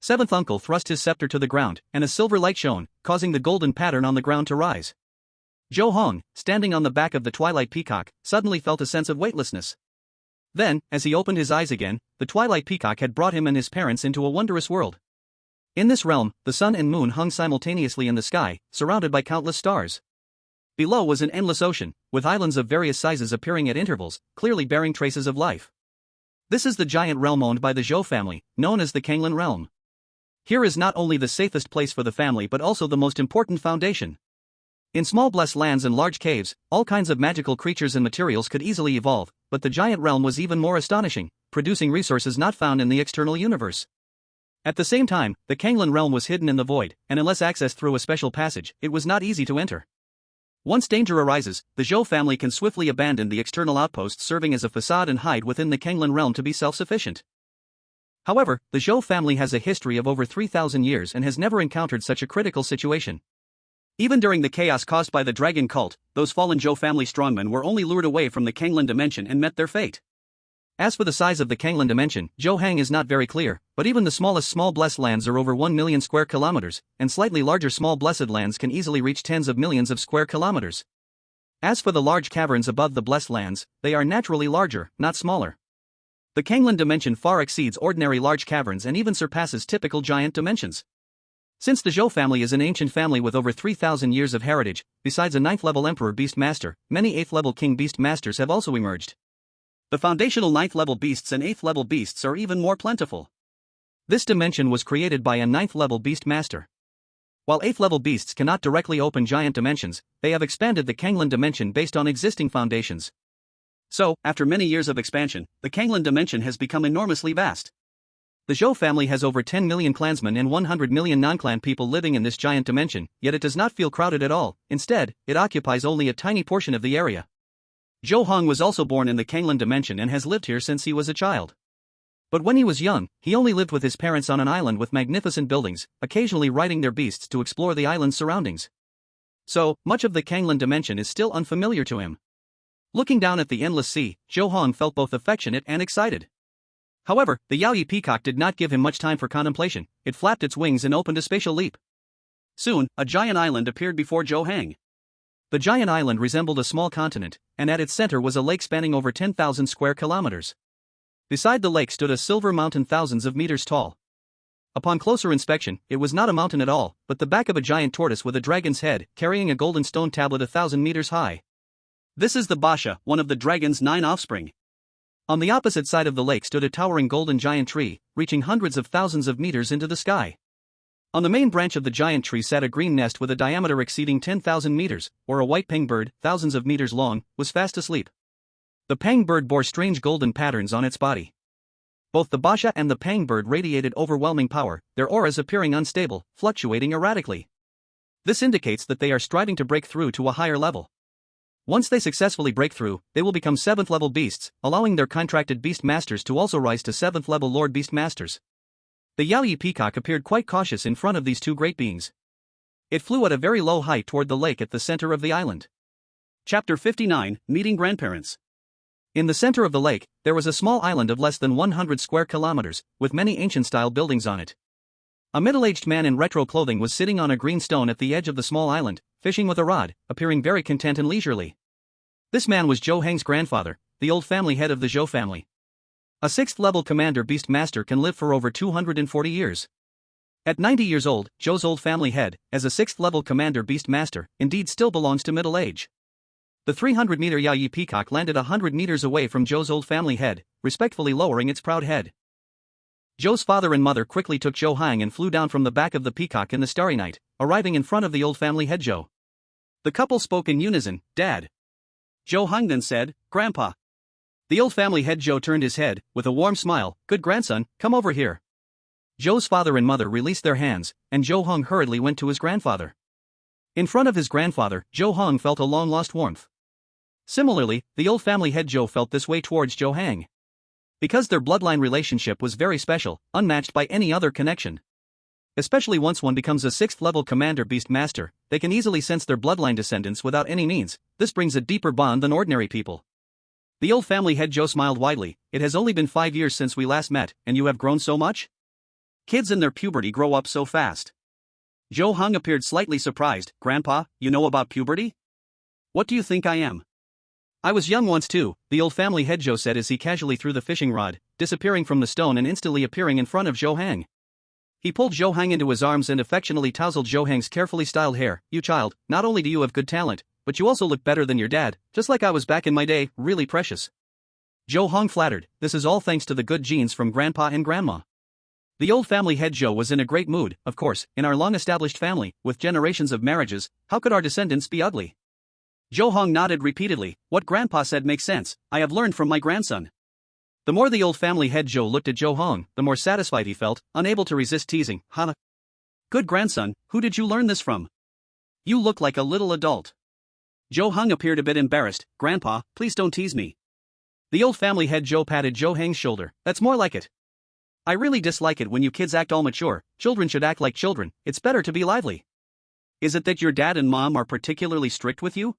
7th uncle thrust his scepter to the ground, and a silver light shone, causing the golden pattern on the ground to rise. Zhou Heng, standing on the back of the twilight peacock, suddenly felt a sense of weightlessness. Then, as he opened his eyes again, the twilight peacock had brought him and his parents into a wondrous world. In this realm, the sun and moon hung simultaneously in the sky, surrounded by countless stars. Below was an endless ocean, with islands of various sizes appearing at intervals, clearly bearing traces of life. This is the giant realm owned by the Zhou family, known as the Kanglan realm. Here is not only the safest place for the family but also the most important foundation. In small blessed lands and large caves, all kinds of magical creatures and materials could easily evolve, but the giant realm was even more astonishing, producing resources not found in the external universe. At the same time, the Kanglan realm was hidden in the void, and unless accessed through a special passage, it was not easy to enter. Once danger arises, the Zhou family can swiftly abandon the external outposts serving as a facade and hide within the Kanglan realm to be self-sufficient. However, the Zhou family has a history of over 3,000 years and has never encountered such a critical situation. Even during the chaos caused by the dragon cult, those fallen Zhou family strongmen were only lured away from the Kanglan dimension and met their fate. As for the size of the Kanglan dimension, Zhou Heng is not very clear, but even the smallest small blessed lands are over 1 million square kilometers, and slightly larger small blessed lands can easily reach tens of millions of square kilometers. As for the large caverns above the blessed lands, they are naturally larger, not smaller. The Kanglan dimension far exceeds ordinary large caverns and even surpasses typical giant dimensions. Since the Zhou family is an ancient family with over 3,000 years of heritage, besides a 9th-level Emperor Beast Master, many 8th-level King Beast Masters have also emerged. The foundational 9th-level beasts and 8th-level beasts are even more plentiful. This dimension was created by a 9th-level Beast Master. While 8th-level beasts cannot directly open giant dimensions, they have expanded the Kanglan dimension based on existing foundations. So, after many years of expansion, the Kanglan dimension has become enormously vast. The Zhou family has over 10 million clansmen and 100 million non-clan people living in this giant dimension, yet it does not feel crowded at all. Instead, it occupies only a tiny portion of the area. Zhou Heng was also born in the Kanglan dimension and has lived here since he was a child. But when he was young, he only lived with his parents on an island with magnificent buildings, occasionally riding their beasts to explore the island's surroundings. So, much of the Kanglan dimension is still unfamiliar to him. Looking down at the endless sea, Zhou Heng felt both affectionate and excited. However, the Yaoyi peacock did not give him much time for contemplation. It flapped its wings and opened a spatial leap. Soon, a giant island appeared before Zhou Heng. The giant island resembled a small continent, and at its center was a lake spanning over 10,000 square kilometers. Beside the lake stood a silver mountain thousands of meters tall. Upon closer inspection, it was not a mountain at all, but the back of a giant tortoise with a dragon's head, carrying a golden stone tablet 1,000 meters high. This is the Basha, one of the dragon's 9 offspring. On the opposite side of the lake stood a towering golden giant tree, reaching hundreds of thousands of meters into the sky. On the main branch of the giant tree sat a green nest with a diameter exceeding 10,000 meters, or a white peng bird, thousands of meters long, was fast asleep. The peng bird bore strange golden patterns on its body. Both the Basha and the peng bird radiated overwhelming power, their auras appearing unstable, fluctuating erratically. This indicates that they are striving to break through to a higher level. Once they successfully break through, they will become 7th level beasts, allowing their contracted beast masters to also rise to 7th level lord beast masters. The Yaoyi peacock appeared quite cautious in front of these two great beings. It flew at a very low height toward the lake at the center of the island. Chapter 59, Meeting Grandparents. In the center of the lake, there was a small island of less than 100 square kilometers, with many ancient-style buildings on it. A middle-aged man in retro clothing was sitting on a green stone at the edge of the small island, fishing with a rod, appearing very content and leisurely. This man was Zhou Heng's grandfather, the old family head of the Zhou family. A 6th-level commander beast master can live for over 240 years. At 90 years old, Zhou's old family head, as a 6th-level commander beast master, indeed still belongs to middle age. The 300-meter Yaoyi peacock landed 100 meters away from Zhou's old family head, respectfully lowering its proud head. Zhou's father and mother quickly took Zhou Heng and flew down from the back of the peacock in the starry night, arriving in front of the old family head Zhou. The couple spoke in unison, "Dad." Zhou Heng then said, "Grandpa." The old family head Zhou turned his head, with a warm smile, "Good grandson, come over here." Zhou's father and mother released their hands, and Zhou Heng hurriedly went to his grandfather. In front of his grandfather, Zhou Heng felt a long-lost warmth. Similarly, the old family head Zhou felt this way towards Zhou Heng. Because their bloodline relationship was very special, unmatched by any other connection. Especially once one becomes a 6th-level commander beast master, they can easily sense their bloodline descendants without any means. This brings a deeper bond than ordinary people. The old family head Zhou smiled widely. "It has only been 5 years since we last met, and you have grown so much? Kids in their puberty grow up so fast." Zhou Heng appeared slightly surprised. "Grandpa, you know about puberty? What do you think I am?" "I was young once too," the old family head Zhou said as he casually threw the fishing rod, disappearing from the stone and instantly appearing in front of Zhou Heng. He pulled Zhou Heng into his arms and affectionately tousled Zhou Heng's carefully styled hair. "You child, not only do you have good talent, but you also look better than your dad, just like I was back in my day, really precious." Zhou Heng flattered, "This is all thanks to the good genes from grandpa and grandma." The old family head Zhou was in a great mood. "Of course, in our long-established family, with generations of marriages, how could our descendants be ugly?" Zhou Heng nodded repeatedly. "What grandpa said makes sense. I have learned from my grandson." The more the old family head Zhou looked at Zhou Heng, the more satisfied he felt, unable to resist teasing. "Huh? Good grandson, who did you learn this from? You look like a little adult." Zhou Heng appeared a bit embarrassed. "Grandpa, please don't tease me." The old family head Zhou patted Zhou Heng's shoulder. "That's more like it. I really dislike it when you kids act all mature. Children should act like children. It's better to be lively." "Is it that your dad and mom are particularly strict with you?"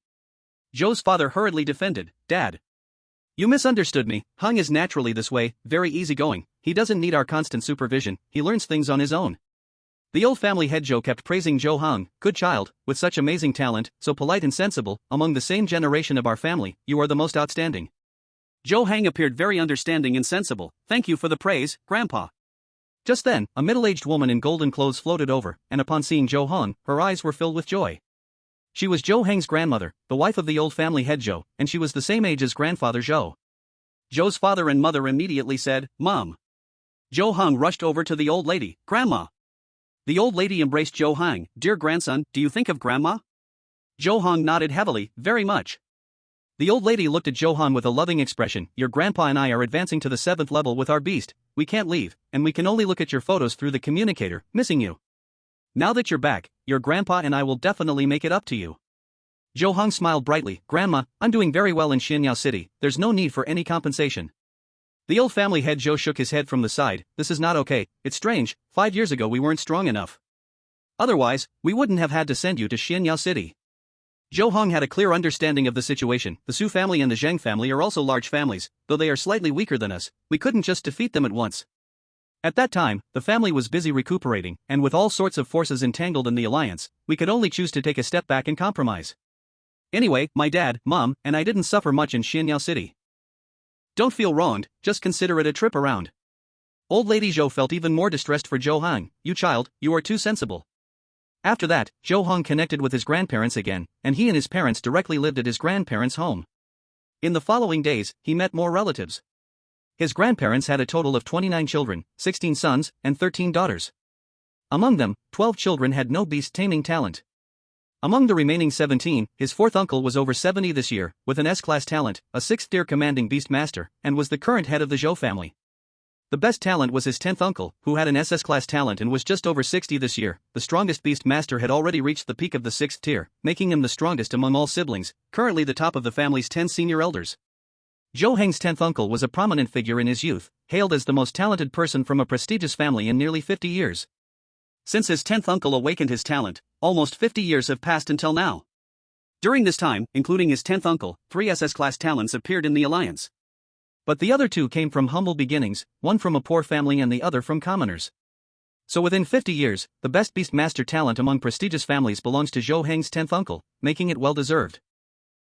Zhou's father hurriedly defended. "Dad, you misunderstood me. Heng is naturally this way, very easygoing. He doesn't need our constant supervision, he learns things on his own." The old family head Zhou kept praising Zhou Heng. "Good child, with such amazing talent, so polite and sensible, among the same generation of our family, you are the most outstanding." Zhou Heng appeared very understanding and sensible. "Thank you for the praise, Grandpa." Just then, a middle-aged woman in golden clothes floated over, and upon seeing Zhou Heng, her eyes were filled with joy. She was Zhou Heng's grandmother, the wife of the old family head Zhou, and she was the same age as grandfather Zhou. Zhou's father and mother immediately said, "Mom." Zhou Heng rushed over to the old lady. "Grandma." The old lady embraced Zhou Heng. "Dear grandson, do you think of grandma?" Zhou Heng nodded heavily, "Very much." The old lady looked at Zhou Heng with a loving expression. "Your grandpa and I are advancing to the 7th level with our beast. We can't leave, and we can only look at your photos through the communicator, missing you. Now that you're back, your grandpa and I will definitely make it up to you." Zhou Heng smiled brightly. "Grandma, I'm doing very well in Xianyao City, there's no need for any compensation." The old family head Zhou shook his head from the side. "This is not okay, it's strange, 5 years ago we weren't strong enough. Otherwise, we wouldn't have had to send you to Xianyao City." Zhou Heng had a clear understanding of the situation. The Su family and the Zheng family are also large families, though they are slightly weaker than us, we couldn't just defeat them at once. At that time, the family was busy recuperating, and with all sorts of forces entangled in the alliance, we could only choose to take a step back and compromise. Anyway, my dad, mom, and I didn't suffer much in Xianyao City. Don't feel wronged, just consider it a trip around. Old Lady Zhou felt even more distressed for Zhou Heng. "You child, you are too sensible. After that, Zhou Heng connected with his grandparents again, and he and his parents directly lived at his grandparents' home. In the following days, he met more relatives. His grandparents had a total of 29 children, 16 sons, and 13 daughters. Among them, 12 children had no beast taming talent. Among the remaining 17, his fourth uncle was over 70 this year, with an S-class talent, a 6th-tier commanding beast master, and was the current head of the Zhou family. The best talent was his 10th uncle, who had an SS-class talent and was just over 60 this year. The strongest beast master had already reached the peak of the 6th tier, making him the strongest among all siblings, currently the top of the family's 10 senior elders. Zhou Heng's 10th uncle was a prominent figure in his youth, hailed as the most talented person from a prestigious family in nearly 50 years. Since his 10th uncle awakened his talent, almost 50 years have passed until now. During this time, including his 10th uncle, 3 SS-class talents appeared in the alliance. But the other 2 came from humble beginnings, one from a poor family and the other from commoners. So within 50 years, the best beast master talent among prestigious families belongs to Zhou Heng's 10th uncle, making it well-deserved.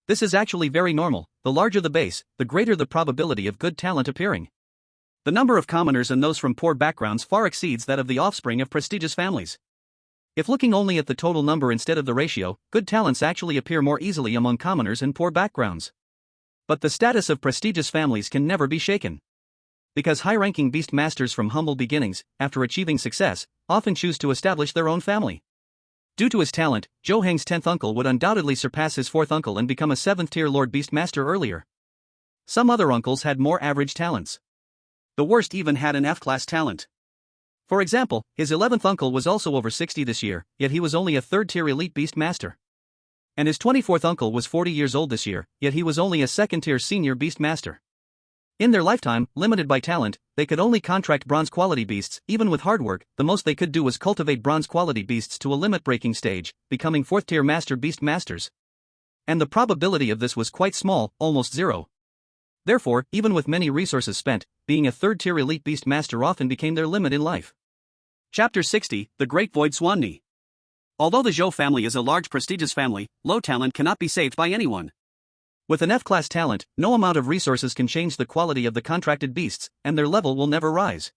This is actually very normal. The larger the base, the greater the probability of good talent appearing. The number of commoners and those from poor backgrounds far exceeds that of the offspring of prestigious families. If looking only at the total number instead of the ratio, good talents actually appear more easily among commoners and poor backgrounds. But the status of prestigious families can never be shaken. Because high-ranking beast masters from humble beginnings, after achieving success, often choose to establish their own family. Due to his talent, Zhou Heng's 10th uncle would undoubtedly surpass his 4th uncle and become a 7th-tier Lord Beast Master earlier. Some other uncles had more average talents. The worst even had an F-class talent. For example, his 11th uncle was also over 60 this year, yet he was only a 3rd-tier Elite Beast Master. And his 24th uncle was 40 years old this year, yet he was only a 2nd-tier Senior Beast Master. In their lifetime, limited by talent, they could only contract bronze-quality beasts. Even with hard work, the most they could do was cultivate bronze-quality beasts to a limit-breaking stage, becoming 4th-tier Master Beast Masters. And the probability of this was quite small, almost zero. Therefore, even with many resources spent, being a 3rd-tier Elite Beast Master often became their limit in life. Chapter 60, The Great Void Swanni. Although the Zhou family is a large prestigious family, low talent cannot be saved by anyone. With an F-class talent, no amount of resources can change the quality of the contracted beasts, and their level will never rise.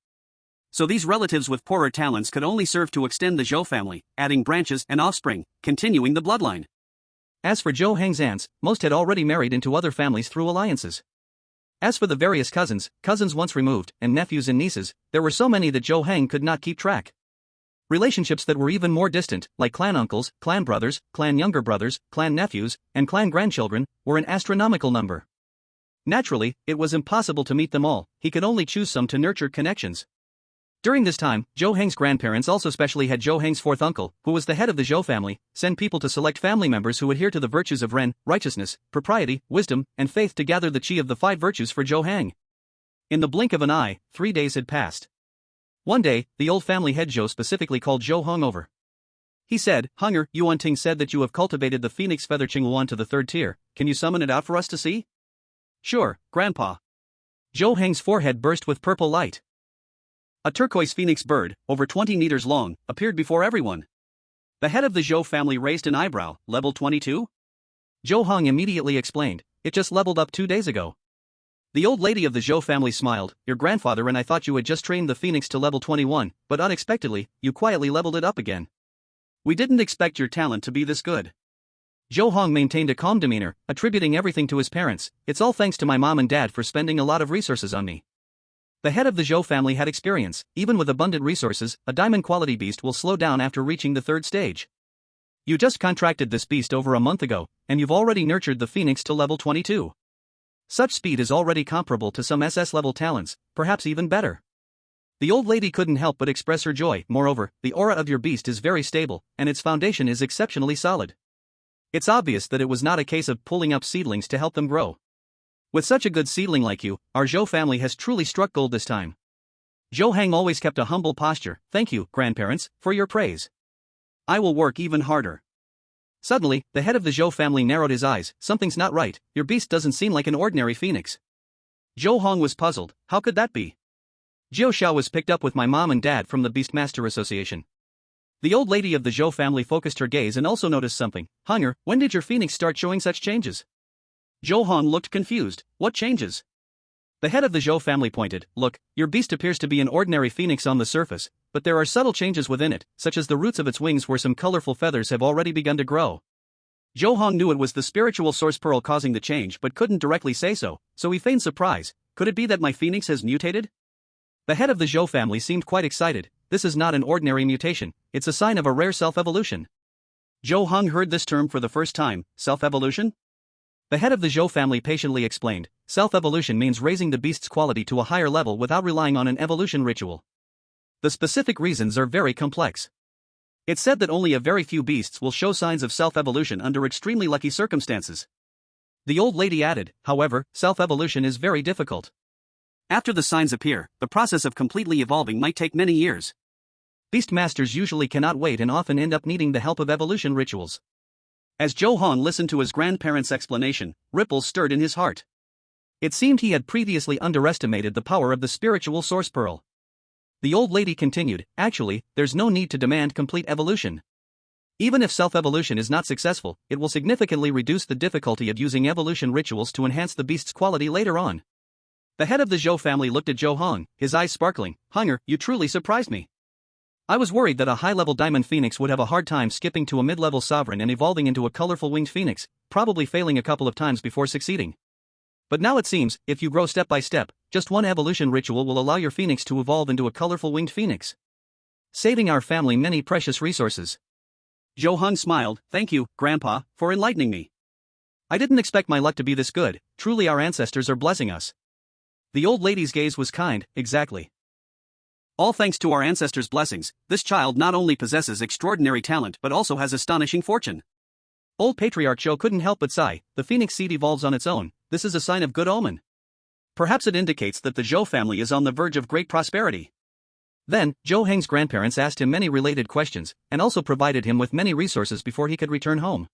So these relatives with poorer talents could only serve to extend the Zhou family, adding branches and offspring, continuing the bloodline. As for Zhou Heng's aunts, most had already married into other families through alliances. As for the various cousins once removed, and nephews and nieces, there were so many that Zhou Heng could not keep track. Relationships that were even more distant, like clan uncles, clan brothers, clan younger brothers, clan nephews, and clan grandchildren, were an astronomical number. Naturally, it was impossible to meet them all. He could only choose some to nurture connections. During this time, Zhou Heng's grandparents also specially had Zhou Heng's 4th uncle, who was the head of the Zhou family, send people to select family members who adhere to the virtues of Ren, righteousness, propriety, wisdom, and faith to gather the chi of the 5 virtues for Zhou Heng. In the blink of an eye, 3 days had passed. One day, the old family head Zhou specifically called Zhou Heng over. He said, "Hunger, Yuan-ting said that you have cultivated the phoenix feather Qingluan to the 3rd tier. Can you summon it out for us to see?" "Sure, Grandpa." Zhou Heng's forehead burst with purple light. A turquoise phoenix bird, over 20 meters long, appeared before everyone. The head of the Zhou family raised an eyebrow. Level 22? Zhou Heng immediately explained, "It just leveled up 2 days ago." The old lady of the Zhou family smiled. "Your grandfather and I thought you had just trained the phoenix to level 21, but unexpectedly, you quietly leveled it up again. We didn't expect your talent to be this good." Zhou Heng maintained a calm demeanor, attributing everything to his parents. "It's all thanks to my mom and dad for spending a lot of resources on me." The head of the Zhou family had experience. Even with abundant resources, a diamond-quality beast will slow down after reaching the 3rd stage. You just contracted this beast over a month ago, and you've already nurtured the phoenix to level 22. Such speed is already comparable to some SS-level talents, perhaps even better. The old lady couldn't help but express her joy. Moreover, the aura of your beast is very stable, and its foundation is exceptionally solid. It's obvious that it was not a case of pulling up seedlings to help them grow. With such a good seedling like you, our Zhou family has truly struck gold this time. Zhou Heng always kept a humble posture. "Thank you, grandparents, for your praise. I will work even harder." Suddenly, the head of the Zhou family narrowed his eyes. "Something's not right. Your beast doesn't seem like an ordinary phoenix." Zhou Heng was puzzled. "How could that be?" "Jiu Xiao was picked up with my mom and dad from the Beastmaster Association." The old lady of the Zhou family focused her gaze and also noticed something. "Hunger, when did your phoenix start showing such changes?" Zhou Heng looked confused. "What changes?" The head of the Zhou family pointed, "Look, your beast appears to be an ordinary phoenix on the surface, but there are subtle changes within it, such as the roots of its wings where some colorful feathers have already begun to grow." Zhou Heng knew it was the spiritual source pearl causing the change but couldn't directly say so he feigned surprise. "Could it be that my phoenix has mutated?" The head of the Zhou family seemed quite excited. "This is not an ordinary mutation, it's a sign of a rare self-evolution." Zhou Heng heard this term for the first time, self-evolution? The head of the Zhou family patiently explained, "Self-evolution means raising the beast's quality to a higher level without relying on an evolution ritual. The specific reasons are very complex. It's said that only a very few beasts will show signs of self-evolution under extremely lucky circumstances." The old lady added, "However, self-evolution is very difficult. After the signs appear, the process of completely evolving might take many years. Beast masters usually cannot wait and often end up needing the help of evolution rituals." As Zhou Heng listened to his grandparents' explanation, ripples stirred in his heart. It seemed he had previously underestimated the power of the spiritual source pearl. The old lady continued, "Actually, there's no need to demand complete evolution. Even if self-evolution is not successful, it will significantly reduce the difficulty of using evolution rituals to enhance the beast's quality later on." The head of the Zhou family looked at Zhou Heng, his eyes sparkling. "Henger, you truly surprised me. I was worried that a high-level diamond phoenix would have a hard time skipping to a mid-level sovereign and evolving into a colorful winged phoenix, probably failing a couple of times before succeeding. But now it seems, if you grow step by step, just one evolution ritual will allow your phoenix to evolve into a colorful winged phoenix, saving our family many precious resources." Zhou Heng smiled, "Thank you, Grandpa, for enlightening me. I didn't expect my luck to be this good, truly our ancestors are blessing us." The old lady's gaze was kind. "Exactly. All thanks to our ancestors' blessings, this child not only possesses extraordinary talent but also has astonishing fortune." Old Patriarch Zhou couldn't help but sigh. "The phoenix seed evolves on its own, this is a sign of good omen. Perhaps it indicates that the Zhou family is on the verge of great prosperity." Then, Zhou Heng's grandparents asked him many related questions, and also provided him with many resources before he could return home.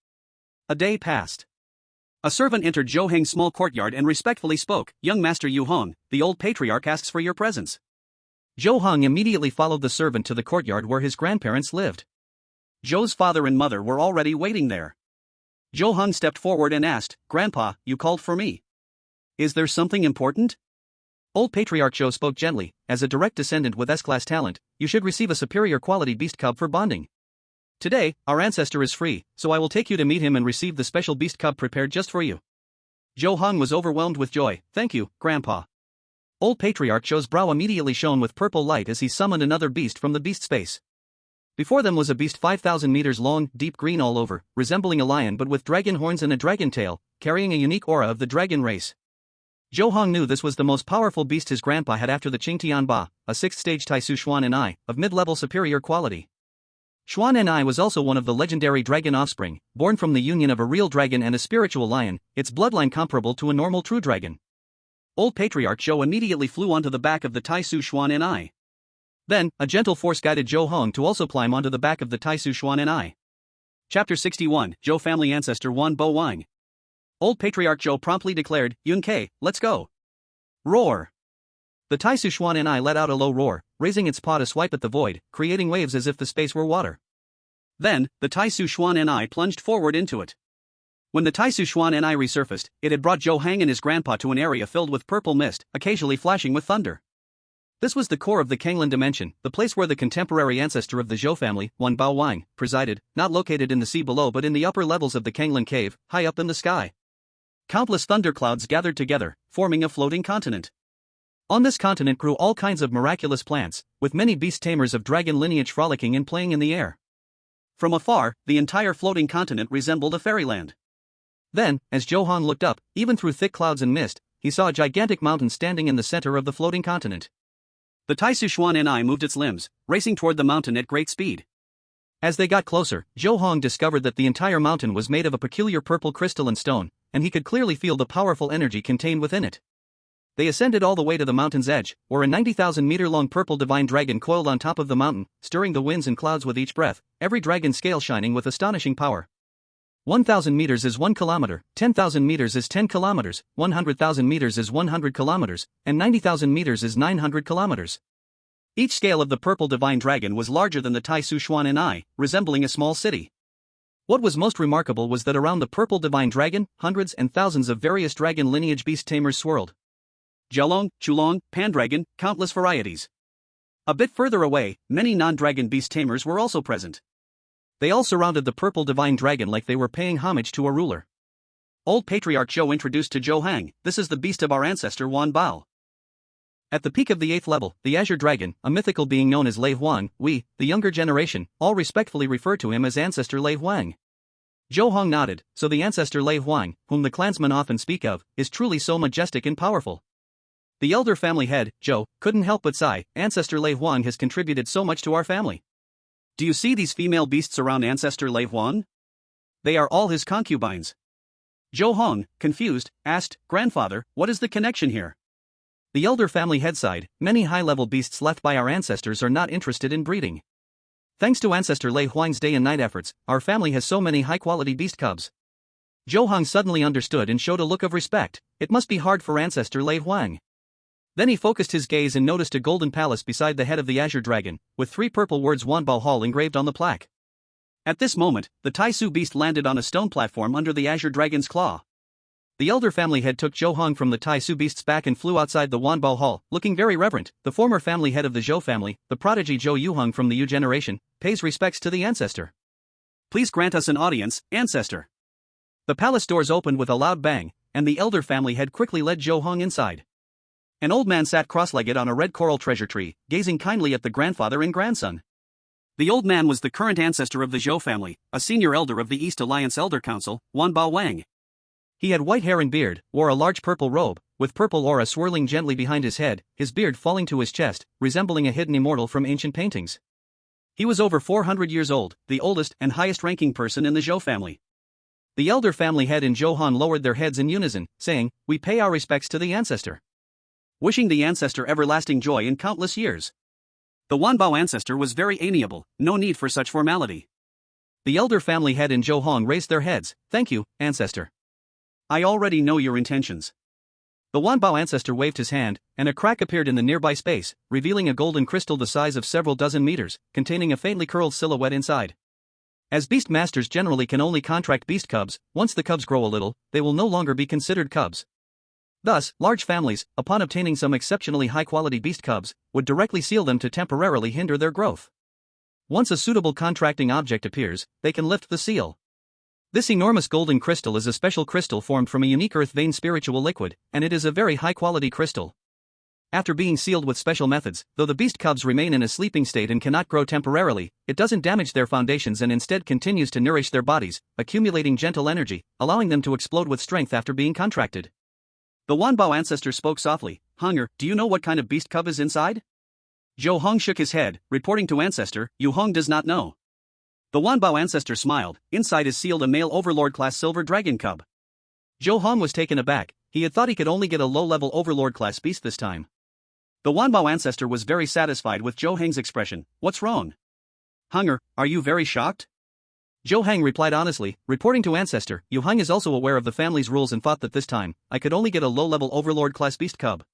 A day passed. A servant entered Zhou Heng's small courtyard and respectfully spoke, "Young Master Yu Hong, the old patriarch asks for your presence." Zhou Heng immediately followed the servant to the courtyard where his grandparents lived. Zhou's father and mother were already waiting there. Zhou Heng stepped forward and asked, "Grandpa, you called for me. Is there something important?" Old Patriarch Zhou spoke gently, "As a direct descendant with S-class talent, you should receive a superior quality beast cub for bonding. Today, our ancestor is free, so I will take you to meet him and receive the special beast cub prepared just for you." Zhou Heng was overwhelmed with joy. "Thank you, Grandpa." Old Patriarch Zhou's brow immediately shone with purple light as he summoned another beast from the beast space. Before them was a beast 5,000 meters long, deep green all over, resembling a lion but with dragon horns and a dragon tail, carrying a unique aura of the dragon race. Zhou Heng knew this was the most powerful beast his grandpa had after the Qingtian Ba, a 6th-stage Taisu Xuan Ni, of mid-level superior quality. Xuan Ni was also one of the legendary dragon offspring, born from the union of a real dragon and a spiritual lion, its bloodline comparable to a normal true dragon. Old Patriarch Zhou immediately flew onto the back of the Taisu Xuan Ni. Then, a gentle force guided Zhou Heng to also climb onto the back of the Taisu Xuan Ni. Chapter 61, Zhou family ancestor Wan Bo Wang. Old Patriarch Zhou promptly declared, "Yun Ke, let's go." Roar. The Taisu Xuan Ni let out a low roar, raising its paw to swipe at the void, creating waves as if the space were water. Then, the Taisu Xuan Ni plunged forward into it. When the Taisu Xuan Ni resurfaced, it had brought Zhou Heng and his grandpa to an area filled with purple mist, occasionally flashing with thunder. This was the core of the Kanglan dimension, the place where the contemporary ancestor of the Zhou family, Wan Bao Wang, presided, not located in the sea below but in the upper levels of the Kanglan cave, high up in the sky. Countless thunderclouds gathered together, forming a floating continent. On this continent grew all kinds of miraculous plants, with many beast tamers of dragon lineage frolicking and playing in the air. From afar, the entire floating continent resembled a fairyland. Then, as Zhou Heng looked up, even through thick clouds and mist, he saw a gigantic mountain standing in the center of the floating continent. The Taisu Xuan Ni moved its limbs, racing toward the mountain at great speed. As they got closer, Zhou Heng discovered that the entire mountain was made of a peculiar purple crystalline stone, and he could clearly feel the powerful energy contained within it. They ascended all the way to the mountain's edge, where a 90,000-meter-long purple divine dragon coiled on top of the mountain, stirring the winds and clouds with each breath, every dragon scale shining with astonishing power. 1,000 meters is 1 kilometer, 10,000 meters is 10 kilometers, 100,000 meters is 100 kilometers, and 90,000 meters is 900 kilometers. Each scale of the purple divine dragon was larger than the Taisu Xuan Ni, resembling a small city. What was most remarkable was that around the purple divine dragon, hundreds and thousands of various dragon lineage beast tamers swirled. Zhou, Chulong, Pandragon, countless varieties. A bit further away, many non-dragon beast tamers were also present. They all surrounded the purple divine dragon like they were paying homage to a ruler. Old Patriarch Zhou introduced to Zhou Heng, "This is the beast of our ancestor Wan Bao." At the peak of the 8th level, the Azure Dragon, a mythical being known as Lei Huang, we, the younger generation, all respectfully refer to him as Ancestor Lei Huang. Zhou Heng nodded, so the Ancestor Lei Huang, whom the clansmen often speak of, is truly so majestic and powerful. The elder family head, Zhou, couldn't help but sigh, Ancestor Lei Huang has contributed so much to our family. Do you see these female beasts around Ancestor Lei Huang? They are all his concubines. Zhou Heng, confused, asked, "Grandfather, what is the connection here?" The elder family head sighed, "Many high-level beasts left by our ancestors are not interested in breeding. Thanks to Ancestor Lei Huang's day and night efforts, our family has so many high-quality beast cubs." Zhou Heng suddenly understood and showed a look of respect. It must be hard for Ancestor Lei Huang. Then he focused his gaze and noticed a golden palace beside the head of the Azure Dragon, with 3 purple words Wanbao Hall engraved on the plaque. At this moment, the Taisu beast landed on a stone platform under the Azure Dragon's claw. The elder family head took Zhou Heng from the Taisu beast's back and flew outside the Wanbao Hall, looking very reverent. The former family head of the Zhou family, the prodigy Zhou Yuheng from the Yu generation, pays respects to the ancestor. "Please grant us an audience, ancestor." The palace doors opened with a loud bang, and the elder family head quickly led Zhou Heng inside. An old man sat cross-legged on a red coral treasure tree, gazing kindly at the grandfather and grandson. The old man was the current ancestor of the Zhou family, a senior elder of the East Alliance Elder Council, Wanbao Wang. He had white hair and beard, wore a large purple robe, with purple aura swirling gently behind his head, his beard falling to his chest, resembling a hidden immortal from ancient paintings. He was over 400 years old, the oldest and highest-ranking person in the Zhou family. The elder family head and Zhou Han lowered their heads in unison, saying, "We pay our respects to the ancestor." Wishing the ancestor everlasting joy in countless years. The Wanbao ancestor was very amiable, no need for such formality. The elder family head and Zhou Heng raised their heads, "Thank you, ancestor. I already know your intentions." The Wanbao ancestor waved his hand, and a crack appeared in the nearby space, revealing a golden crystal the size of several dozen meters, containing a faintly curled silhouette inside. As beast masters generally can only contract beast cubs, once the cubs grow a little, they will no longer be considered cubs. Thus, large families, upon obtaining some exceptionally high-quality beast cubs, would directly seal them to temporarily hinder their growth. Once a suitable contracting object appears, they can lift the seal. This enormous golden crystal is a special crystal formed from a unique earth vein spiritual liquid, and it is a very high-quality crystal. After being sealed with special methods, though the beast cubs remain in a sleeping state and cannot grow temporarily, it doesn't damage their foundations and instead continues to nourish their bodies, accumulating gentle energy, allowing them to explode with strength after being contracted. The Wanbao ancestor spoke softly, "Hunger, do you know what kind of beast cub is inside?" Zhou Heng shook his head, reporting to ancestor, "Yu Heng does not know." The Wanbao ancestor smiled, "Inside is sealed a male Overlord-class silver dragon cub." Zhou Heng was taken aback, he had thought he could only get a low-level Overlord-class beast this time. The Wanbao ancestor was very satisfied with Zhou Heng's expression. "What's wrong? Hunger, are you very shocked?" Zhou Heng replied honestly, reporting to ancestor, "Yu Heng is also aware of the family's rules and thought that this time, I could only get a low-level Overlord-class beast cub.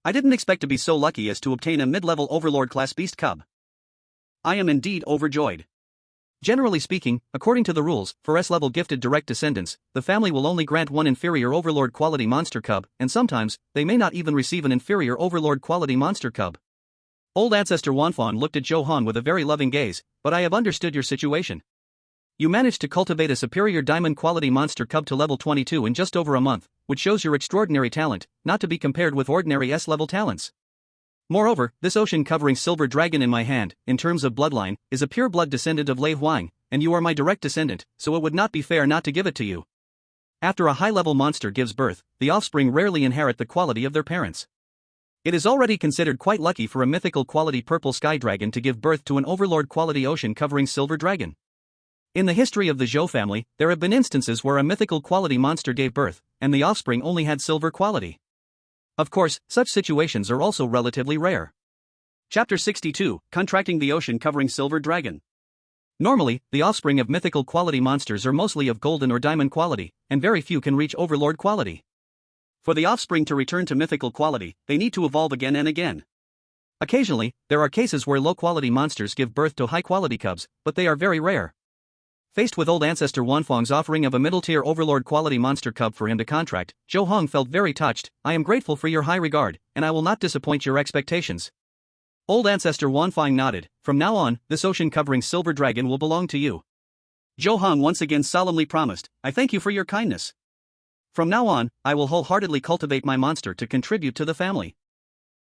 I didn't expect to be so lucky as to obtain a mid-level Overlord-class beast cub. I am indeed overjoyed." Generally speaking, according to the rules, for S-level gifted direct descendants, the family will only grant one inferior Overlord-quality monster cub, and sometimes, they may not even receive an inferior Overlord-quality monster cub. Old ancestor Wanfan looked at Zhou Heng with a very loving gaze, "But I have understood your situation. You managed to cultivate a superior diamond-quality monster cub to level 22 in just over a month, which shows your extraordinary talent, not to be compared with ordinary S-level talents. Moreover, this ocean-covering silver dragon in my hand, in terms of bloodline, is a pure-blood descendant of Lei Huang, and you are my direct descendant, so it would not be fair not to give it to you. After a high-level monster gives birth, the offspring rarely inherit the quality of their parents. It is already considered quite lucky for a mythical-quality purple sky dragon to give birth to an Overlord-quality ocean-covering silver dragon. In the history of the Zhou family, there have been instances where a mythical quality monster gave birth, and the offspring only had silver quality. Of course, such situations are also relatively rare. Chapter 62, Contracting the Ocean Covering Silver Dragon. Normally, the offspring of mythical quality monsters are mostly of golden or diamond quality, and very few can reach Overlord quality. For the offspring to return to mythical quality, they need to evolve again and again. Occasionally, there are cases where low-quality monsters give birth to high-quality cubs, but they are very rare. Faced with old ancestor Wanfang's offering of a middle-tier overlord quality monster cub for him to contract, Zhou Heng felt very touched. I am grateful for your high regard, and I will not disappoint your expectations. Old ancestor Wanfang nodded. From now on, this ocean-covering silver dragon will belong to you. Zhou Heng once again solemnly promised, I thank you for your kindness. From now on, I will wholeheartedly cultivate my monster to contribute to the family.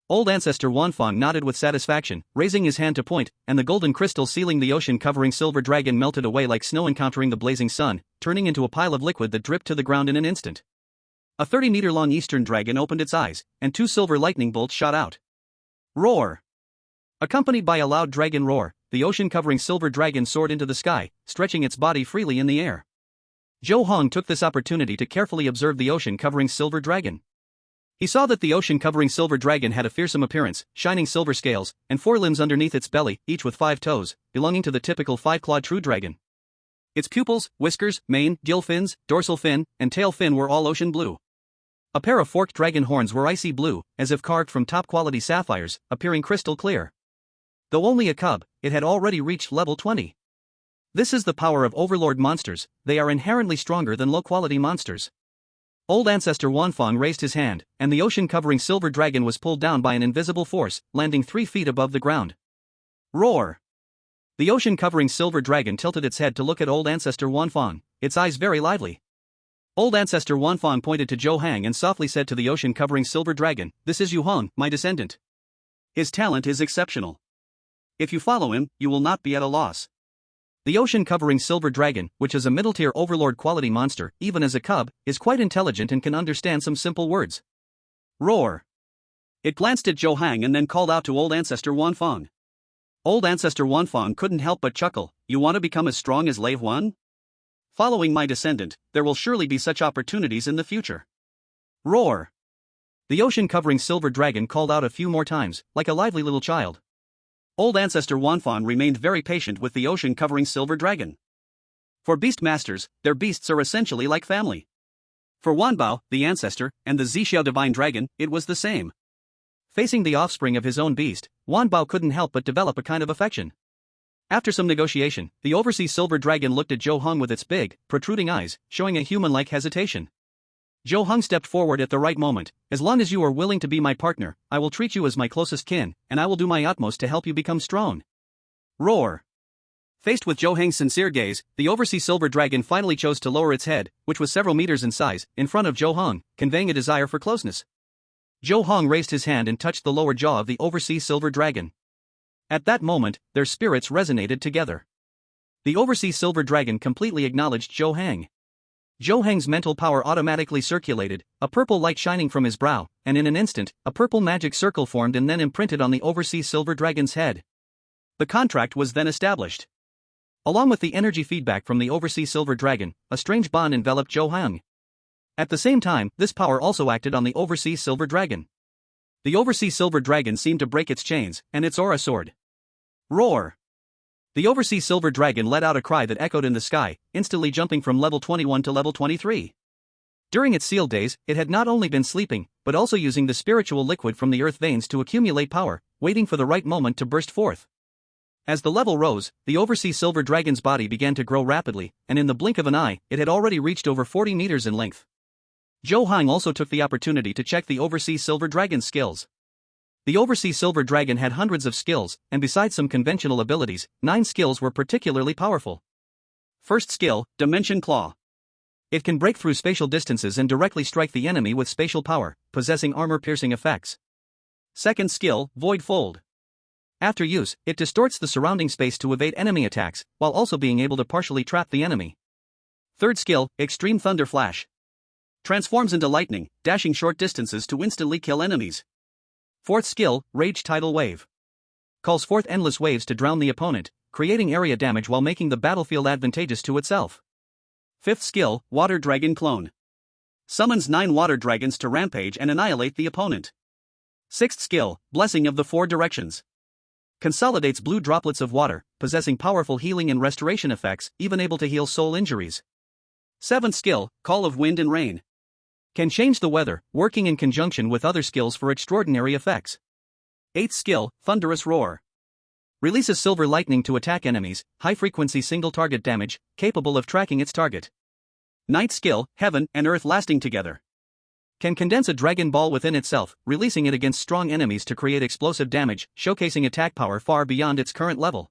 Old ancestor Wanfang nodded with satisfaction, raising his hand to point, and the golden crystal sealing the ocean-covering silver dragon melted away like snow encountering the blazing sun, turning into a pile of liquid that dripped to the ground in an instant. A 30-meter-long eastern dragon opened its eyes, and 2 silver lightning bolts shot out. Roar! Accompanied by a loud dragon roar, the ocean-covering silver dragon soared into the sky, stretching its body freely in the air. Zhou Heng took this opportunity to carefully observe the ocean-covering silver dragon. He saw that the ocean-covering silver dragon had a fearsome appearance, shining silver scales, and 4 limbs underneath its belly, each with 5 toes, belonging to the typical 5-clawed true dragon. Its pupils, whiskers, mane, gill fins, dorsal fin, and tail fin were all ocean blue. A pair of forked dragon horns were icy blue, as if carved from top-quality sapphires, appearing crystal clear. Though only a cub, it had already reached level 20. This is the power of overlord monsters, they are inherently stronger than low-quality monsters. Old ancestor Wanfang raised his hand, and the ocean-covering silver dragon was pulled down by an invisible force, landing 3 feet above the ground. Roar! The ocean-covering silver dragon tilted its head to look at old ancestor Wanfang, its eyes very lively. Old ancestor Wanfang pointed to Zhou Heng and softly said to the ocean-covering silver dragon, This is Zhou Heng, my descendant. His talent is exceptional. If you follow him, you will not be at a loss. The ocean-covering silver dragon, which is a middle-tier overlord quality monster, even as a cub, is quite intelligent and can understand some simple words. Roar! It glanced at Zhou Heng and then called out to old ancestor Wanfang. Old ancestor Wanfang couldn't help but chuckle, You want to become as strong as Lei Huan? Following my descendant, there will surely be such opportunities in the future. Roar! The ocean-covering silver dragon called out a few more times, like a lively little child. Old ancestor Wanfang remained very patient with the ocean-covering silver dragon. For beast masters, their beasts are essentially like family. For Wanbao, the ancestor, and the Zixiao divine dragon, it was the same. Facing the offspring of his own beast, Wanbao couldn't help but develop a kind of affection. After some negotiation, the overseas silver dragon looked at Zhou Heng with its big, protruding eyes, showing a human-like hesitation. Zhou Heng stepped forward at the right moment. As long as you are willing to be my partner, I will treat you as my closest kin, and I will do my utmost to help you become strong. Roar! Faced with Zhou Heng's sincere gaze, the overseas silver dragon finally chose to lower its head, which was several meters in size, in front of Zhou Heng, conveying a desire for closeness. Zhou Heng raised his hand and touched the lower jaw of the overseas silver dragon. At that moment, their spirits resonated together. The overseas silver dragon completely acknowledged Zhou Heng. Zhou Heng's mental power automatically circulated, a purple light shining from his brow, and in an instant, a purple magic circle formed and then imprinted on the overseas silver dragon's head. The contract was then established. Along with the energy feedback from the overseas silver dragon, a strange bond enveloped Zhou Heng. At the same time, this power also acted on the overseas silver dragon. The overseas silver dragon seemed to break its chains, and its aura soared. Roar! The overseas silver dragon let out a cry that echoed in the sky, instantly jumping from level 21 to level 23. During its sealed days, it had not only been sleeping, but also using the spiritual liquid from the earth veins to accumulate power, waiting for the right moment to burst forth. As the level rose, the overseas silver dragon's body began to grow rapidly, and in the blink of an eye, it had already reached over 40 meters in length. Zhou Heng also took the opportunity to check the overseas silver dragon's skills. The overseas silver dragon had hundreds of skills, and besides some conventional abilities, 9 skills were particularly powerful. First skill, Dimension Claw. It can break through spatial distances and directly strike the enemy with spatial power, possessing armor-piercing effects. Second skill, Void Fold. After use, it distorts the surrounding space to evade enemy attacks, while also being able to partially trap the enemy. Third skill, Extreme Thunder Flash. Transforms into lightning, dashing short distances to instantly kill enemies. Fourth skill, Rage Tidal Wave. Calls forth endless waves to drown the opponent, creating area damage while making the battlefield advantageous to itself. Fifth skill, Water Dragon Clone. Summons 9 water dragons to rampage and annihilate the opponent. Sixth skill, Blessing of the Four Directions. Consolidates blue droplets of water, possessing powerful healing and restoration effects, even able to heal soul injuries. Seventh skill, Call of Wind and Rain. Can change the weather, working in conjunction with other skills for extraordinary effects. Eighth skill, Thunderous Roar. Releases silver lightning to attack enemies, high-frequency single-target damage, capable of tracking its target. Night skill, heaven and earth lasting together. Can condense a dragon ball within itself, releasing it against strong enemies to create explosive damage, showcasing attack power far beyond its current level.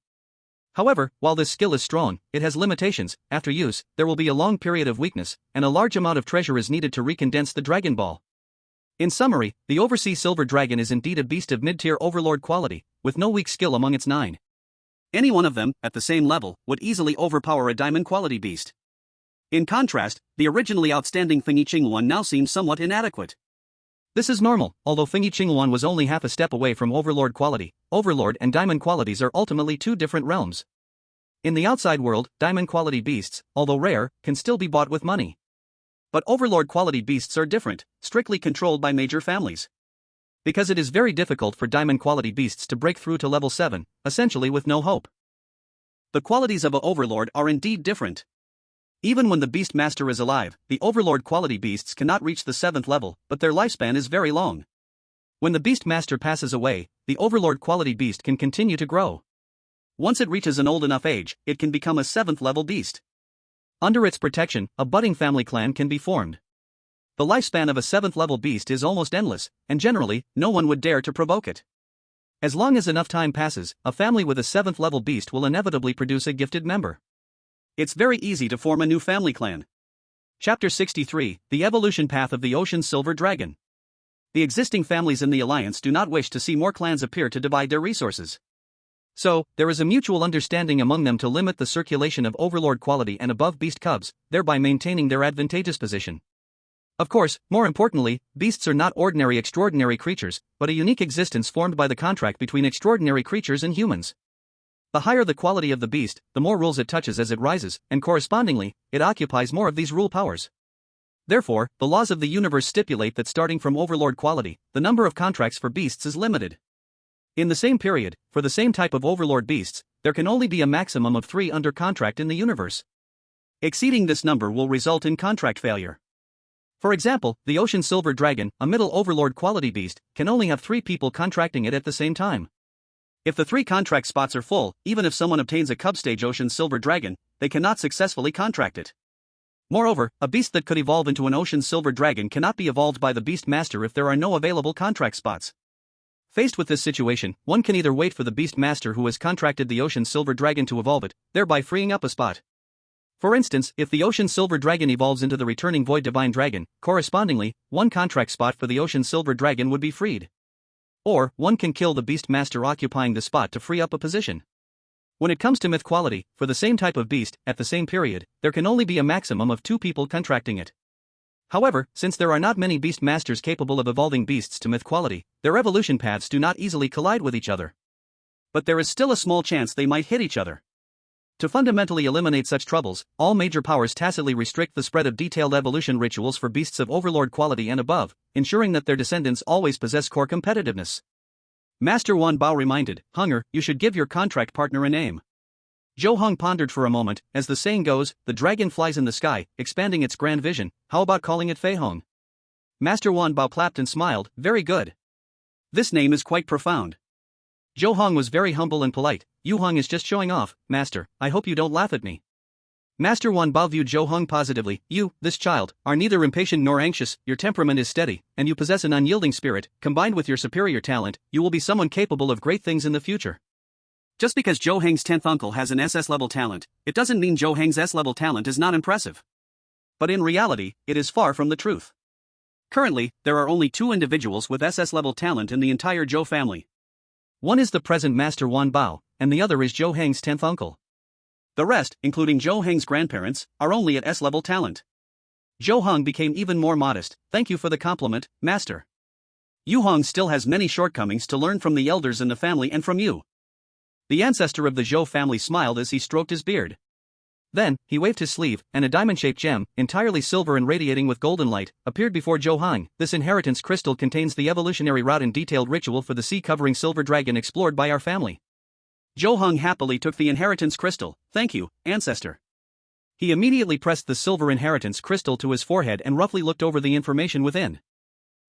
However, while this skill is strong, it has limitations. After use, there will be a long period of weakness, and a large amount of treasure is needed to recondense the dragon ball. In summary, the Overseas Silver Dragon is indeed a beast of mid-tier Overlord quality, with no weak skill among its 9. Any one of them, at the same level, would easily overpower a diamond quality beast. In contrast, the originally outstanding Fengyi Azure Luan now seems somewhat inadequate. This is normal, although Fengyi Azure Luan was only half a step away from Overlord quality. Overlord and diamond qualities are ultimately two different realms. In the outside world, diamond quality beasts, although rare, can still be bought with money. But Overlord quality beasts are different, strictly controlled by major families. Because it is very difficult for diamond quality beasts to break through to level 7, essentially with no hope. The qualities of a Overlord are indeed different. Even when the Beast Master is alive, the Overlord quality beasts cannot reach the 7th level, but their lifespan is very long. When the Beast Master passes away, the Overlord quality beast can continue to grow. Once it reaches an old enough age, it can become a 7th level beast. Under its protection, a budding family clan can be formed. The lifespan of a 7th level beast is almost endless, and generally, no one would dare to provoke it. As long as enough time passes, a family with a 7th level beast will inevitably produce a gifted member. It's very easy to form a new family clan. Chapter 63, The Evolution Path of the Ocean Silver Dragon. The existing families in the Alliance do not wish to see more clans appear to divide their resources. So, there is a mutual understanding among them to limit the circulation of Overlord quality and above beast cubs, thereby maintaining their advantageous position. Of course, more importantly, beasts are not ordinary extraordinary creatures, but a unique existence formed by the contract between extraordinary creatures and humans. The higher the quality of the beast, the more rules it touches as it rises, and correspondingly, it occupies more of these rule powers. Therefore, the laws of the universe stipulate that starting from Overlord quality, the number of contracts for beasts is limited. In the same period, for the same type of Overlord beasts, there can only be a maximum of 3 under contract in the universe. Exceeding this number will result in contract failure. For example, the Ocean Silver Dragon, a middle Overlord quality beast, can only have 3 people contracting it at the same time. If the 3 contract spots are full, even if someone obtains a cub stage Ocean Silver Dragon, they cannot successfully contract it. Moreover, a beast that could evolve into an Ocean Silver Dragon cannot be evolved by the Beast Master if there are no available contract spots. Faced with this situation, one can either wait for the Beast Master who has contracted the Ocean Silver Dragon to evolve it, thereby freeing up a spot. For instance, if the Ocean Silver Dragon evolves into the returning Void Divine Dragon, correspondingly, 1 contract spot for the Ocean Silver Dragon would be freed. Or, one can kill the Beast Master occupying the spot to free up a position. When it comes to myth quality, for the same type of beast, at the same period, there can only be a maximum of 2 people contracting it. However, since there are not many Beast Masters capable of evolving beasts to myth quality, their evolution paths do not easily collide with each other. But there is still a small chance they might hit each other. To fundamentally eliminate such troubles, all major powers tacitly restrict the spread of detailed evolution rituals for beasts of Overlord quality and above, ensuring that their descendants always possess core competitiveness. Master Wan Bao reminded, Hunger, you should give your contract partner a name. Zhou Heng pondered for a moment. As the saying goes, the dragon flies in the sky, expanding its grand vision. How about calling it Fei Hong? Master Wan Bao clapped and smiled, very good. This name is quite profound. Zhou Heng was very humble and polite. Yu Heng is just showing off, Master, I hope you don't laugh at me. Master Wan Bao viewed Zhou Heng positively. You, this child, are neither impatient nor anxious, your temperament is steady, and you possess an unyielding spirit. Combined with your superior talent, you will be someone capable of great things in the future. Just because Zhou Heng's 10th uncle has an SS-level talent, it doesn't mean Zhou Heng's S-level talent is not impressive. But in reality, it is far from the truth. Currently, there are only 2 individuals with SS-level talent in the entire Zhou family. One is the present Master Wan Bao, and the other is Zhou Heng's 10th uncle. The rest, including Zhou Heng's grandparents, are only at S-level talent. Zhou Heng became even more modest. Thank you for the compliment, Master. Yu Heng still has many shortcomings to learn from the elders in the family and from you. The ancestor of the Zhou family smiled as he stroked his beard. Then, he waved his sleeve, and a diamond-shaped gem, entirely silver and radiating with golden light, appeared before Zhou Heng. This inheritance crystal contains the evolutionary route and detailed ritual for the sea-covering silver dragon explored by our family. Zhou Heng happily took the inheritance crystal. Thank you, ancestor. He immediately pressed the silver inheritance crystal to his forehead and roughly looked over the information within.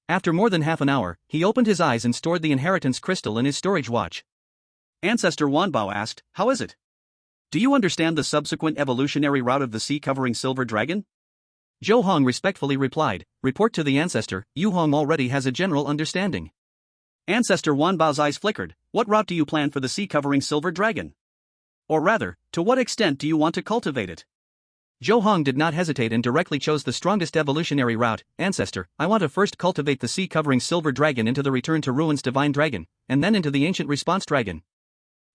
After more than half an hour, he opened his eyes and stored the inheritance crystal in his storage watch. Ancestor Wanbao asked, how is it? Do you understand the subsequent evolutionary route of the sea-covering silver dragon? Zhou Heng respectfully replied, report to the ancestor, Yu Hong already has a general understanding. Ancestor Wanbao's eyes flickered, what route do you plan for the sea-covering silver dragon? Or rather, to what extent do you want to cultivate it? Zhou Heng did not hesitate and directly chose the strongest evolutionary route. Ancestor, I want to first cultivate the sea-covering silver dragon into the Return to Ruins divine dragon, and then into the ancient response dragon.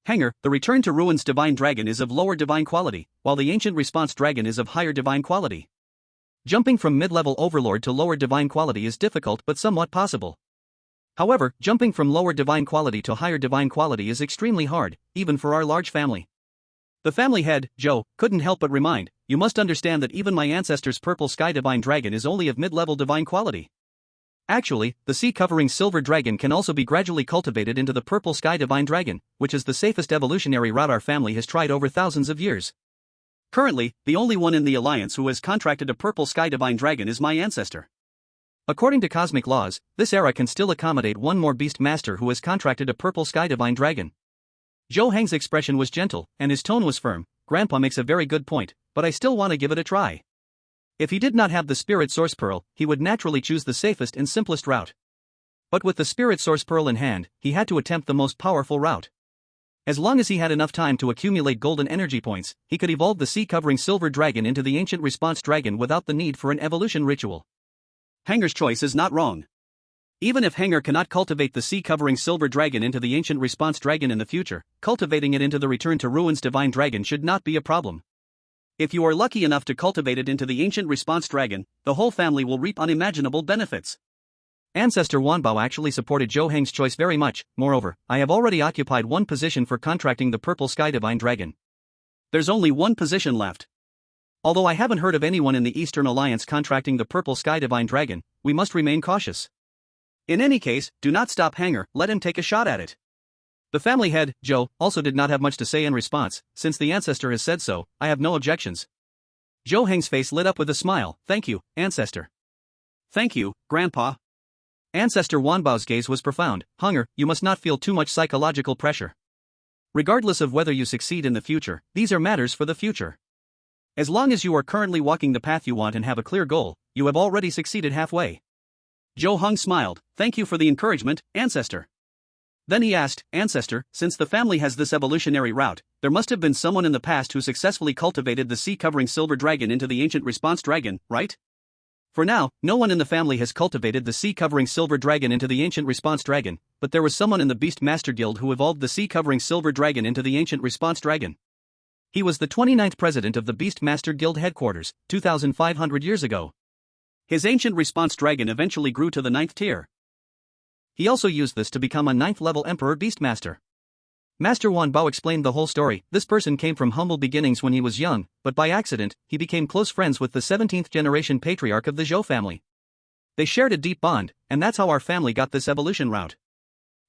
Hanger, the Return to Ruins divine dragon is of lower divine quality, while the ancient response dragon is of higher divine quality. Jumping from mid-level overlord to lower divine quality is difficult but somewhat possible. However, jumping from lower divine quality to higher divine quality is extremely hard, even for our large family. The family head, Zhou, couldn't help but remind, you must understand that even my ancestor's purple sky divine dragon is only of mid-level divine quality. Actually, the sea-covering silver dragon can also be gradually cultivated into the purple sky divine dragon, which is the safest evolutionary route our family has tried over thousands of years. Currently, the only one in the alliance who has contracted a purple sky divine dragon is my ancestor. According to cosmic laws, this era can still accommodate one more beast master who has contracted a purple sky divine dragon. Zhou Heng's expression was gentle, and his tone was firm. Grandpa makes a very good point, but I still want to give it a try. If he did not have the Spirit Source Pearl, he would naturally choose the safest and simplest route. But with the Spirit Source Pearl in hand, he had to attempt the most powerful route. As long as he had enough time to accumulate golden energy points, he could evolve the sea-covering silver dragon into the ancient response dragon without the need for an evolution ritual. Hanger's choice is not wrong. Even if Hanger cannot cultivate the sea-covering silver dragon into the ancient response dragon in the future, cultivating it into the Return to Ruins divine dragon should not be a problem. If you are lucky enough to cultivate it into the ancient response dragon, the whole family will reap unimaginable benefits. Ancestor Wanbao actually supported Zhou Heng's choice very much. Moreover, I have already occupied one position for contracting the purple sky divine dragon. There's only one position left. Although I haven't heard of anyone in the Eastern Alliance contracting the purple sky divine dragon, we must remain cautious. In any case, do not stop Hanger, let him take a shot at it. The family head, Zhou, also did not have much to say in response. Since the ancestor has said so, I have no objections. Zhou Heng's face lit up with a smile. Thank you, ancestor. Thank you, Grandpa. Ancestor Wanbao's gaze was profound. Hanger, you must not feel too much psychological pressure. Regardless of whether you succeed in the future, these are matters for the future. As long as you are currently walking the path you want and have a clear goal, you have already succeeded halfway. Zhou Heng smiled. Thank you for the encouragement, ancestor. Then he asked, ancestor, since the family has this evolutionary route, there must have been someone in the past who successfully cultivated the sea-covering silver dragon into the ancient response dragon, right? For now, no one in the family has cultivated the sea-covering silver dragon into the ancient response dragon, but there was someone in the Beast Master Guild who evolved the sea-covering silver dragon into the ancient response dragon. He was the 29th president of the Beast Master Guild headquarters, 2,500 years ago. His ancient response dragon eventually grew to the 9th tier. He also used this to become a 9th-level Emperor Beastmaster. Master Wanbao explained the whole story. This person came from humble beginnings when he was young, but by accident, he became close friends with the 17th generation patriarch of the Zhou family. They shared a deep bond, and that's how our family got this evolution route.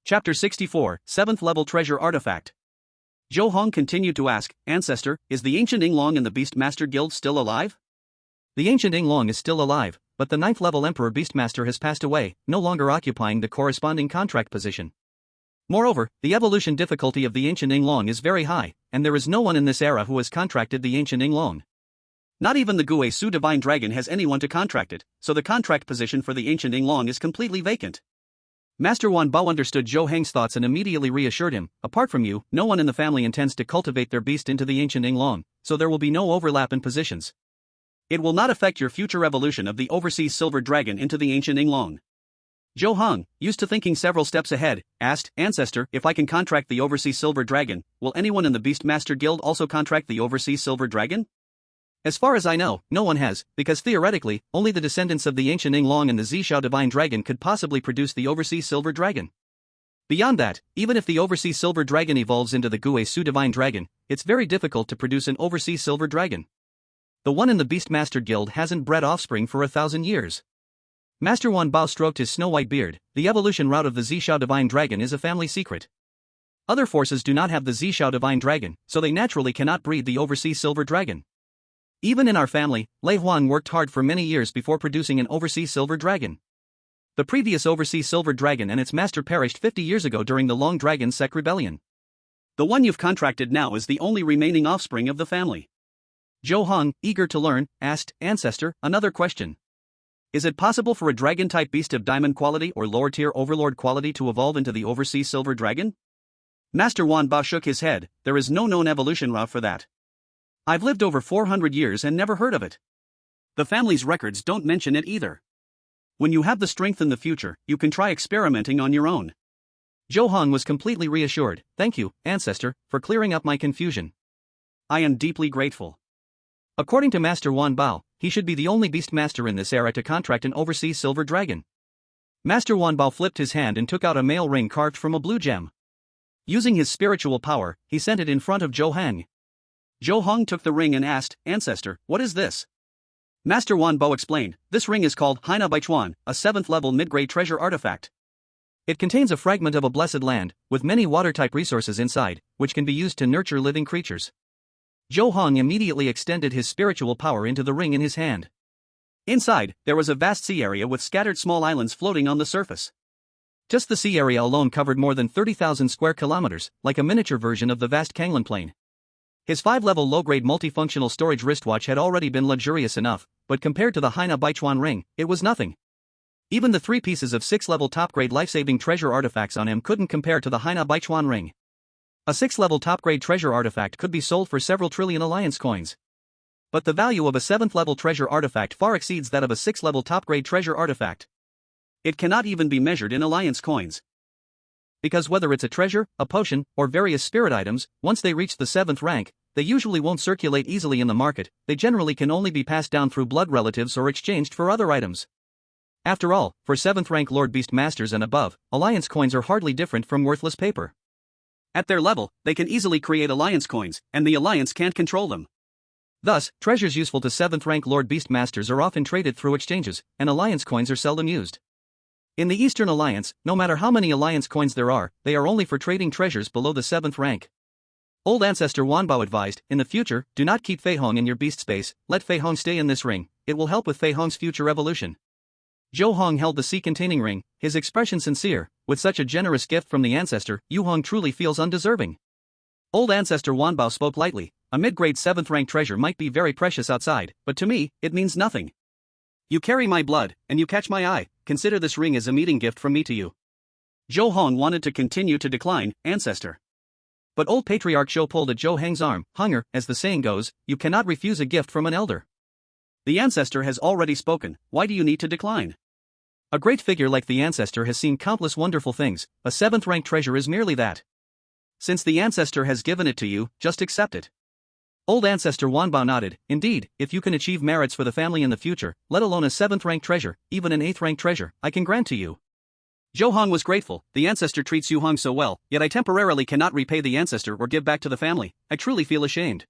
Chapter 64, 7th Level Treasure Artifact. Zhou Heng continued to ask, Ancestor, is the ancient Yinglong in the Beastmaster Guild still alive? The ancient Yinglong is still alive, but the 9th level Emperor Beastmaster has passed away, no longer occupying the corresponding contract position. Moreover, the evolution difficulty of the ancient Yinglong is very high, and there is no one in this era who has contracted the ancient Yinglong. Not even the Gui Su Divine Dragon has anyone to contract it, so the contract position for the ancient Yinglong is completely vacant. Master Wanbao understood Zhou Heng's thoughts and immediately reassured him, apart from you, no one in the family intends to cultivate their beast into the ancient Yinglong, so there will be no overlap in positions. It will not affect your future evolution of the overseas silver dragon into the ancient Yinglong. Zhou Heng, used to thinking several steps ahead, asked, Ancestor, if I can contract the overseas silver dragon, will anyone in the Beastmaster Guild also contract the overseas silver dragon? As far as I know, no one has, because theoretically, only the descendants of the ancient Yinglong and the Zishao divine dragon could possibly produce the overseas silver dragon. Beyond that, even if the overseas silver dragon evolves into the Gui Su divine dragon, it's very difficult to produce an overseas silver dragon. The one in the Beastmaster Guild hasn't bred offspring for 1,000 years. Master Wanbao stroked his snow-white beard. The evolution route of the Zishao divine dragon is a family secret. Other forces do not have the Zishao divine dragon, so they naturally cannot breed the overseas silver dragon. Even in our family, Lei Huan worked hard for many years before producing an overseas silver dragon. The previous overseas silver dragon and its master perished 50 years ago during the Long Dragon Sect Rebellion. The one you've contracted now is the only remaining offspring of the family. Zhou Heng, eager to learn, asked, Ancestor, another question. Is it possible for a dragon-type beast of diamond quality or lower-tier overlord quality to evolve into the overseas silver dragon? Master Wan Bao shook his head. There is no known evolution route for that. I've lived over 400 years and never heard of it. The family's records don't mention it either. When you have the strength in the future, you can try experimenting on your own. Zhou Heng was completely reassured. Thank you, Ancestor, for clearing up my confusion. I am deeply grateful. According to Master Wan Bao, he should be the only beast master in this era to contract an overseas silver dragon. Master Wan Bao flipped his hand and took out a male ring carved from a blue gem. Using his spiritual power, he sent it in front of Zhou Heng. Zhou Heng took the ring and asked, Ancestor, what is this? Master Wan Bao explained, this ring is called Haina Baichuan, a 7th-level mid-grade treasure artifact. It contains a fragment of a blessed land, with many water-type resources inside, which can be used to nurture living creatures. Zhou Heng immediately extended his spiritual power into the ring in his hand. Inside, there was a vast sea area with scattered small islands floating on the surface. Just the sea area alone covered more than 30,000 square kilometers, like a miniature version of the vast Kanglan Plain. His 5-level low-grade multifunctional storage wristwatch had already been luxurious enough, but compared to the Haina Baichuan ring, it was nothing. Even the 3 pieces of 6-level top-grade life-saving treasure artifacts on him couldn't compare to the Haina Baichuan ring. A 6-level top-grade treasure artifact could be sold for several trillion alliance coins. But the value of a 7th-level treasure artifact far exceeds that of a 6-level top-grade treasure artifact. It cannot even be measured in alliance coins. Because whether it's a treasure, a potion, or various spirit items, once they reach the 7th rank, they usually won't circulate easily in the market, they generally can only be passed down through blood relatives or exchanged for other items. After all, for 7th rank Lord Beast Masters and above, alliance coins are hardly different from worthless paper. At their level, they can easily create alliance coins, and the alliance can't control them. Thus, treasures useful to 7th rank Lord Beast Masters are often traded through exchanges, and alliance coins are seldom used. In the Eastern Alliance, no matter how many alliance coins there are, they are only for trading treasures below the 7th rank. Old Ancestor Wan Bao advised, in the future, do not keep Fei Hong in your beast space, let Fei Hong stay in this ring, it will help with Fei Hong's future evolution. Zhou Heng held the sea-containing ring, his expression sincere. With such a generous gift from the ancestor, Yu Hong truly feels undeserving. Old Ancestor Wan Bao spoke lightly, a mid-grade 7th rank treasure might be very precious outside, but to me, it means nothing. You carry my blood, and you catch my eye, consider this ring as a meeting gift from me to you. Zhou Heng wanted to continue to decline, Ancestor. But old Patriarch Zhou pulled at Zhou Heng's arm. Hunger, as the saying goes, you cannot refuse a gift from an elder. The ancestor has already spoken, why do you need to decline? A great figure like the ancestor has seen countless wonderful things, a 7th rank treasure is merely that. Since the ancestor has given it to you, just accept it. Old Ancestor Wan Bao nodded, indeed, if you can achieve merits for the family in the future, let alone a 7th rank treasure, even an 8th rank treasure, I can grant to you. Zhou Heng was grateful, the ancestor treats Yu Hong so well, yet I temporarily cannot repay the ancestor or give back to the family, I truly feel ashamed.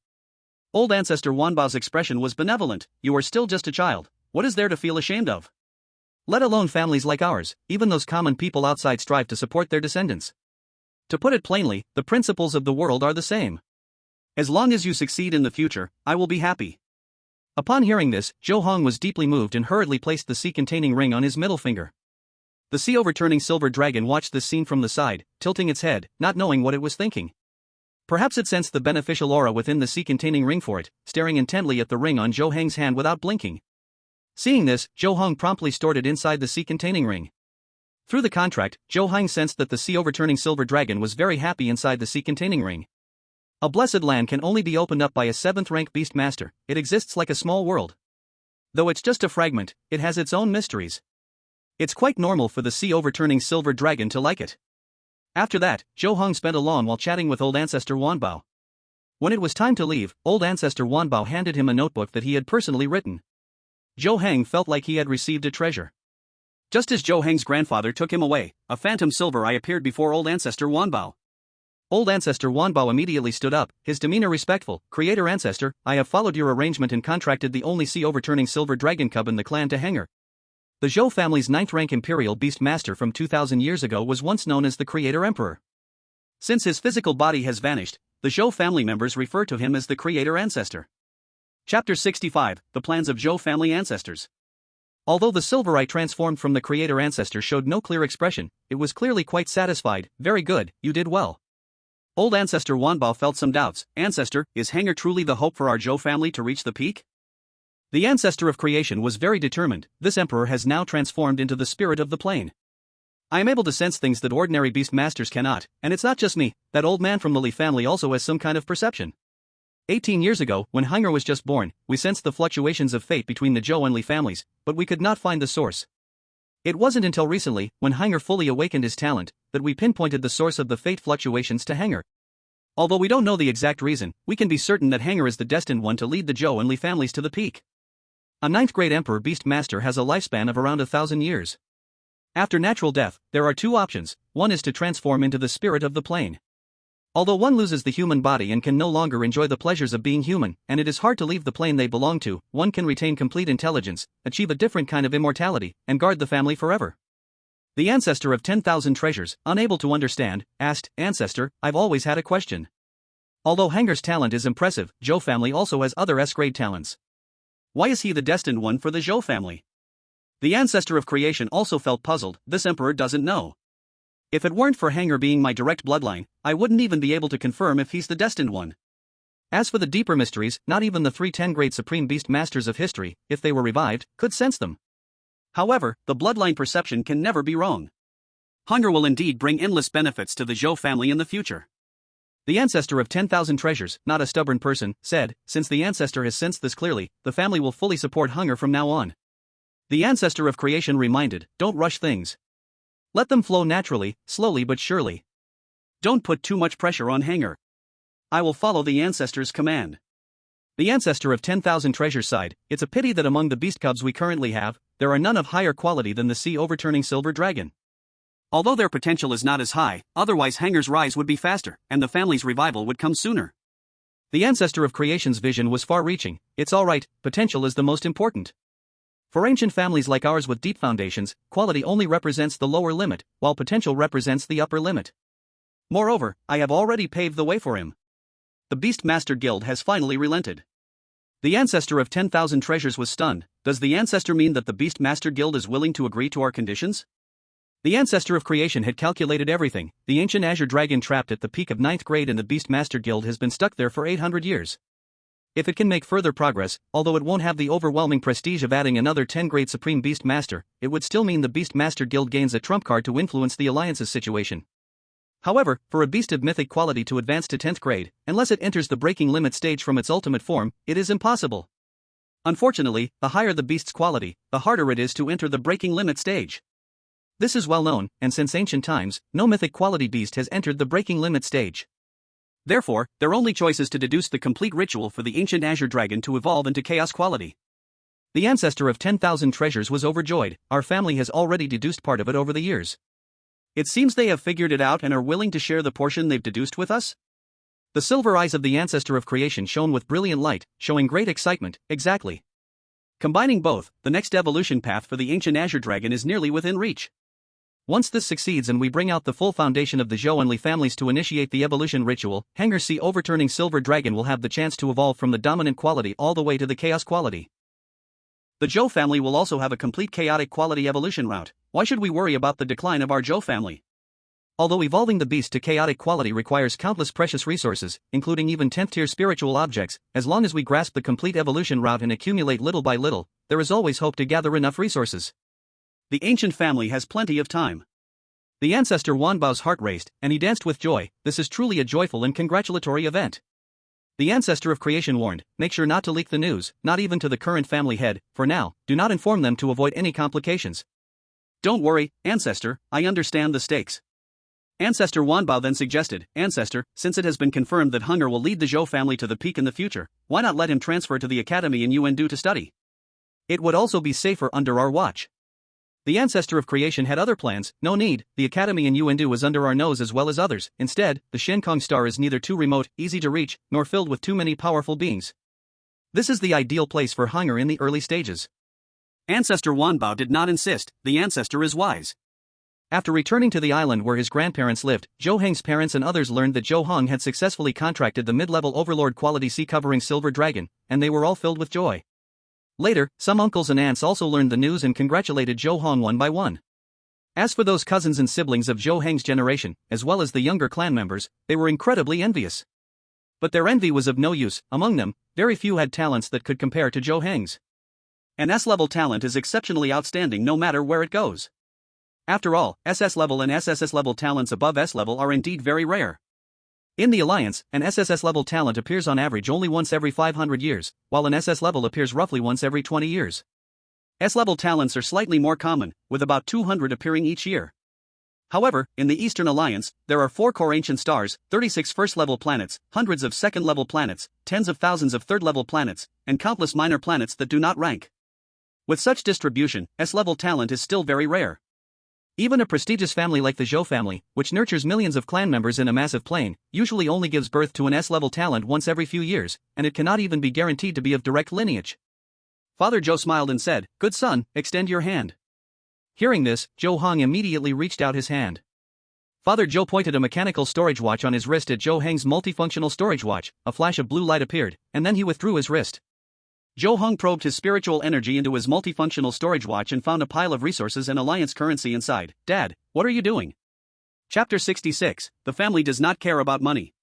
Old Ancestor Wan Bao's expression was benevolent, you are still just a child, what is there to feel ashamed of? Let alone families like ours, even those common people outside strive to support their descendants. To put it plainly, the principles of the world are the same. As long as you succeed in the future, I will be happy. Upon hearing this, Zhou Heng was deeply moved and hurriedly placed the sea-containing ring on his middle finger. The sea-overturning silver dragon watched this scene from the side, tilting its head, not knowing what it was thinking. Perhaps it sensed the beneficial aura within the sea-containing ring for it, staring intently at the ring on Zhou Heng's hand without blinking. Seeing this, Zhou Heng promptly stored it inside the sea-containing ring. Through the contract, Zhou Heng sensed that the sea-overturning silver dragon was very happy inside the sea-containing ring. A blessed land can only be opened up by a 7th rank beast master, it exists like a small world. Though it's just a fragment, it has its own mysteries. It's quite normal for the sea-overturning silver dragon to like it. After that, Zhou Heng spent a long while chatting with Old Ancestor Wan Bao. When it was time to leave, Old Ancestor Wan Bao handed him a notebook that he had personally written. Zhou Heng felt like he had received a treasure. Just as Zhou Heng's grandfather took him away, a phantom silver eye appeared before Old Ancestor Wan Bao. Old Ancestor Wan Bao immediately stood up, his demeanor respectful. Creator Ancestor, I have followed your arrangement and contracted the only sea-overturning silver dragon cub in the clan to Hanger. The Zhou family's 9th rank imperial beast master from 2000 years ago was once known as the Creator Emperor. Since his physical body has vanished, the Zhou family members refer to him as the Creator Ancestor. Chapter 65, The Plans of Zhou Family Ancestors. Although the silver eye transformed from the Creator Ancestor showed no clear expression, it was clearly quite satisfied. Very good, you did well. Old Ancestor Wanbao felt some doubts. Ancestor, is Hanger truly the hope for our Zhou family to reach the peak? The ancestor of creation was very determined. This emperor has now transformed into the spirit of the plane. I am able to sense things that ordinary beast masters cannot, and it's not just me, that old man from the Li family also has some kind of perception. 18 years ago, when Hanger was just born, we sensed the fluctuations of fate between the Zhou and Li families, but we could not find the source. It wasn't until recently, when Hanger fully awakened his talent, that we pinpointed the source of the fate fluctuations to Hanger. Although we don't know the exact reason, we can be certain that Hanger is the destined one to lead the Zhou and Li families to the peak. A 9th grade Emperor Beast Master has a lifespan of around 1,000 years. After natural death, there are two options. One is to transform into the spirit of the plane. Although one loses the human body and can no longer enjoy the pleasures of being human, and it is hard to leave the plane they belong to, one can retain complete intelligence, achieve a different kind of immortality, and guard the family forever. The ancestor of 10,000 treasures, unable to understand, asked, "Ancestor, I've always had a question. Although Hanger's talent is impressive, Zhou family also has other S-grade talents. Why is he the destined one for the Zhou family?" The ancestor of creation also felt puzzled. This emperor doesn't know. If it weren't for Hanger being my direct bloodline, I wouldn't even be able to confirm if he's the destined one. As for the deeper mysteries, not even the 3 10-grade supreme beast masters of history, if they were revived, could sense them. However, the bloodline perception can never be wrong. Hanger will indeed bring endless benefits to the Zhou family in the future. The ancestor of 10,000 treasures, not a stubborn person, said, since the ancestor has sensed this clearly, the family will fully support Hanger from now on. The ancestor of creation reminded, don't rush things. Let them flow naturally, slowly but surely. Don't put too much pressure on Hanger. I will follow the ancestor's command. The ancestor of 10,000 treasures sighed, it's a pity that among the beast cubs we currently have, there are none of higher quality than the sea-overturning silver dragon. Although their potential is not as high, otherwise Hanger's rise would be faster, and the family's revival would come sooner. The ancestor of creation's vision was far-reaching. It's alright, potential is the most important. For ancient families like ours with deep foundations, quality only represents the lower limit, while potential represents the upper limit. Moreover, I have already paved the way for him. The Beast Master Guild has finally relented. The ancestor of 10,000 treasures was stunned. Does the ancestor mean that the Beast Master Guild is willing to agree to our conditions? The ancestor of creation had calculated everything. The ancient Azure Dragon trapped at the peak of 9th grade and the Beast Master Guild has been stuck there for 800 years. If it can make further progress, although it won't have the overwhelming prestige of adding another 10-grade Supreme Beast Master, it would still mean the Beast Master Guild gains a trump card to influence the Alliance's situation. However, for a beast of mythic quality to advance to 10th grade, unless it enters the breaking limit stage from its ultimate form, it is impossible. Unfortunately, the higher the beast's quality, the harder it is to enter the breaking limit stage. This is well known, and since ancient times, no mythic quality beast has entered the breaking limit stage. Therefore, their only choice is to deduce the complete ritual for the ancient Azure Dragon to evolve into chaos quality. The ancestor of 10,000 treasures was overjoyed. Our family has already deduced part of it over the years. It seems they have figured it out and are willing to share the portion they've deduced with us? The silver eyes of the ancestor of creation shone with brilliant light, showing great excitement. Exactly. Combining both, the next evolution path for the ancient Azure Dragon is nearly within reach. Once this succeeds and we bring out the full foundation of the Zhou and Li families to initiate the evolution ritual, Hanger's sea-overturning silver dragon will have the chance to evolve from the dominant quality all the way to the chaos quality. The Zhou family will also have a complete chaotic quality evolution route. Why should we worry about the decline of our Zhou family? Although evolving the beast to chaotic quality requires countless precious resources, including even 10th tier spiritual objects, as long as we grasp the complete evolution route and accumulate little by little, there is always hope to gather enough resources. The ancient family has plenty of time. The ancestor Wanbao's heart raced, and he danced with joy. This is truly a joyful and congratulatory event. The ancestor of creation warned, make sure not to leak the news, not even to the current family head. For now, do not inform them to avoid any complications. Don't worry, ancestor, I understand the stakes. Ancestor Wanbao then suggested, Ancestor, since it has been confirmed that Hanger will lead the Zhou family to the peak in the future, why not let him transfer to the academy in Yuandu to study? It would also be safer under our watch. The ancestor of creation had other plans. No need, the academy in Yuandu is under our nose as well as others. Instead, the Shenkong star is neither too remote, easy to reach, nor filled with too many powerful beings. This is the ideal place for Hanger in the early stages. Ancestor Wanbao did not insist. The ancestor is wise. After returning to the island where his grandparents lived, Zhou Heng's parents and others learned that Zhou Heng had successfully contracted the mid-level Overlord quality sea-covering silver dragon, and they were all filled with joy. Later, some uncles and aunts also learned the news and congratulated Zhou Heng one by one. As for those cousins and siblings of Zhou Heng's generation, as well as the younger clan members, they were incredibly envious. But their envy was of no use. Among them, very few had talents that could compare to Zhou Heng's. An S-level talent is exceptionally outstanding no matter where it goes. After all, SS level and SSS level talents above S level are indeed very rare. In the Alliance, an SSS level talent appears on average only once every 500 years, while an SS level appears roughly once every 20 years. S-level talents are slightly more common, with about 200 appearing each year. However, in the Eastern Alliance, there are 4 core ancient stars, 36 first-level planets, hundreds of second-level planets, tens of thousands of third-level planets, and countless minor planets that do not rank. With such distribution, S-level talent is still very rare. Even a prestigious family like the Zhou family, which nurtures millions of clan members in a massive plane, usually only gives birth to an S-level talent once every few years, and it cannot even be guaranteed to be of direct lineage. Father Zhou smiled and said, "Good son, extend your hand." Hearing this, Zhou Heng immediately reached out his hand. Father Zhou pointed a mechanical storage watch on his wrist at Zhou Heng's multifunctional storage watch. A flash of blue light appeared, and then he withdrew his wrist. Zhou Heng probed his spiritual energy into his multifunctional storage watch and found a pile of resources and alliance currency inside. "Dad, what are you doing?" Chapter 66, The Family Does Not Care About Money.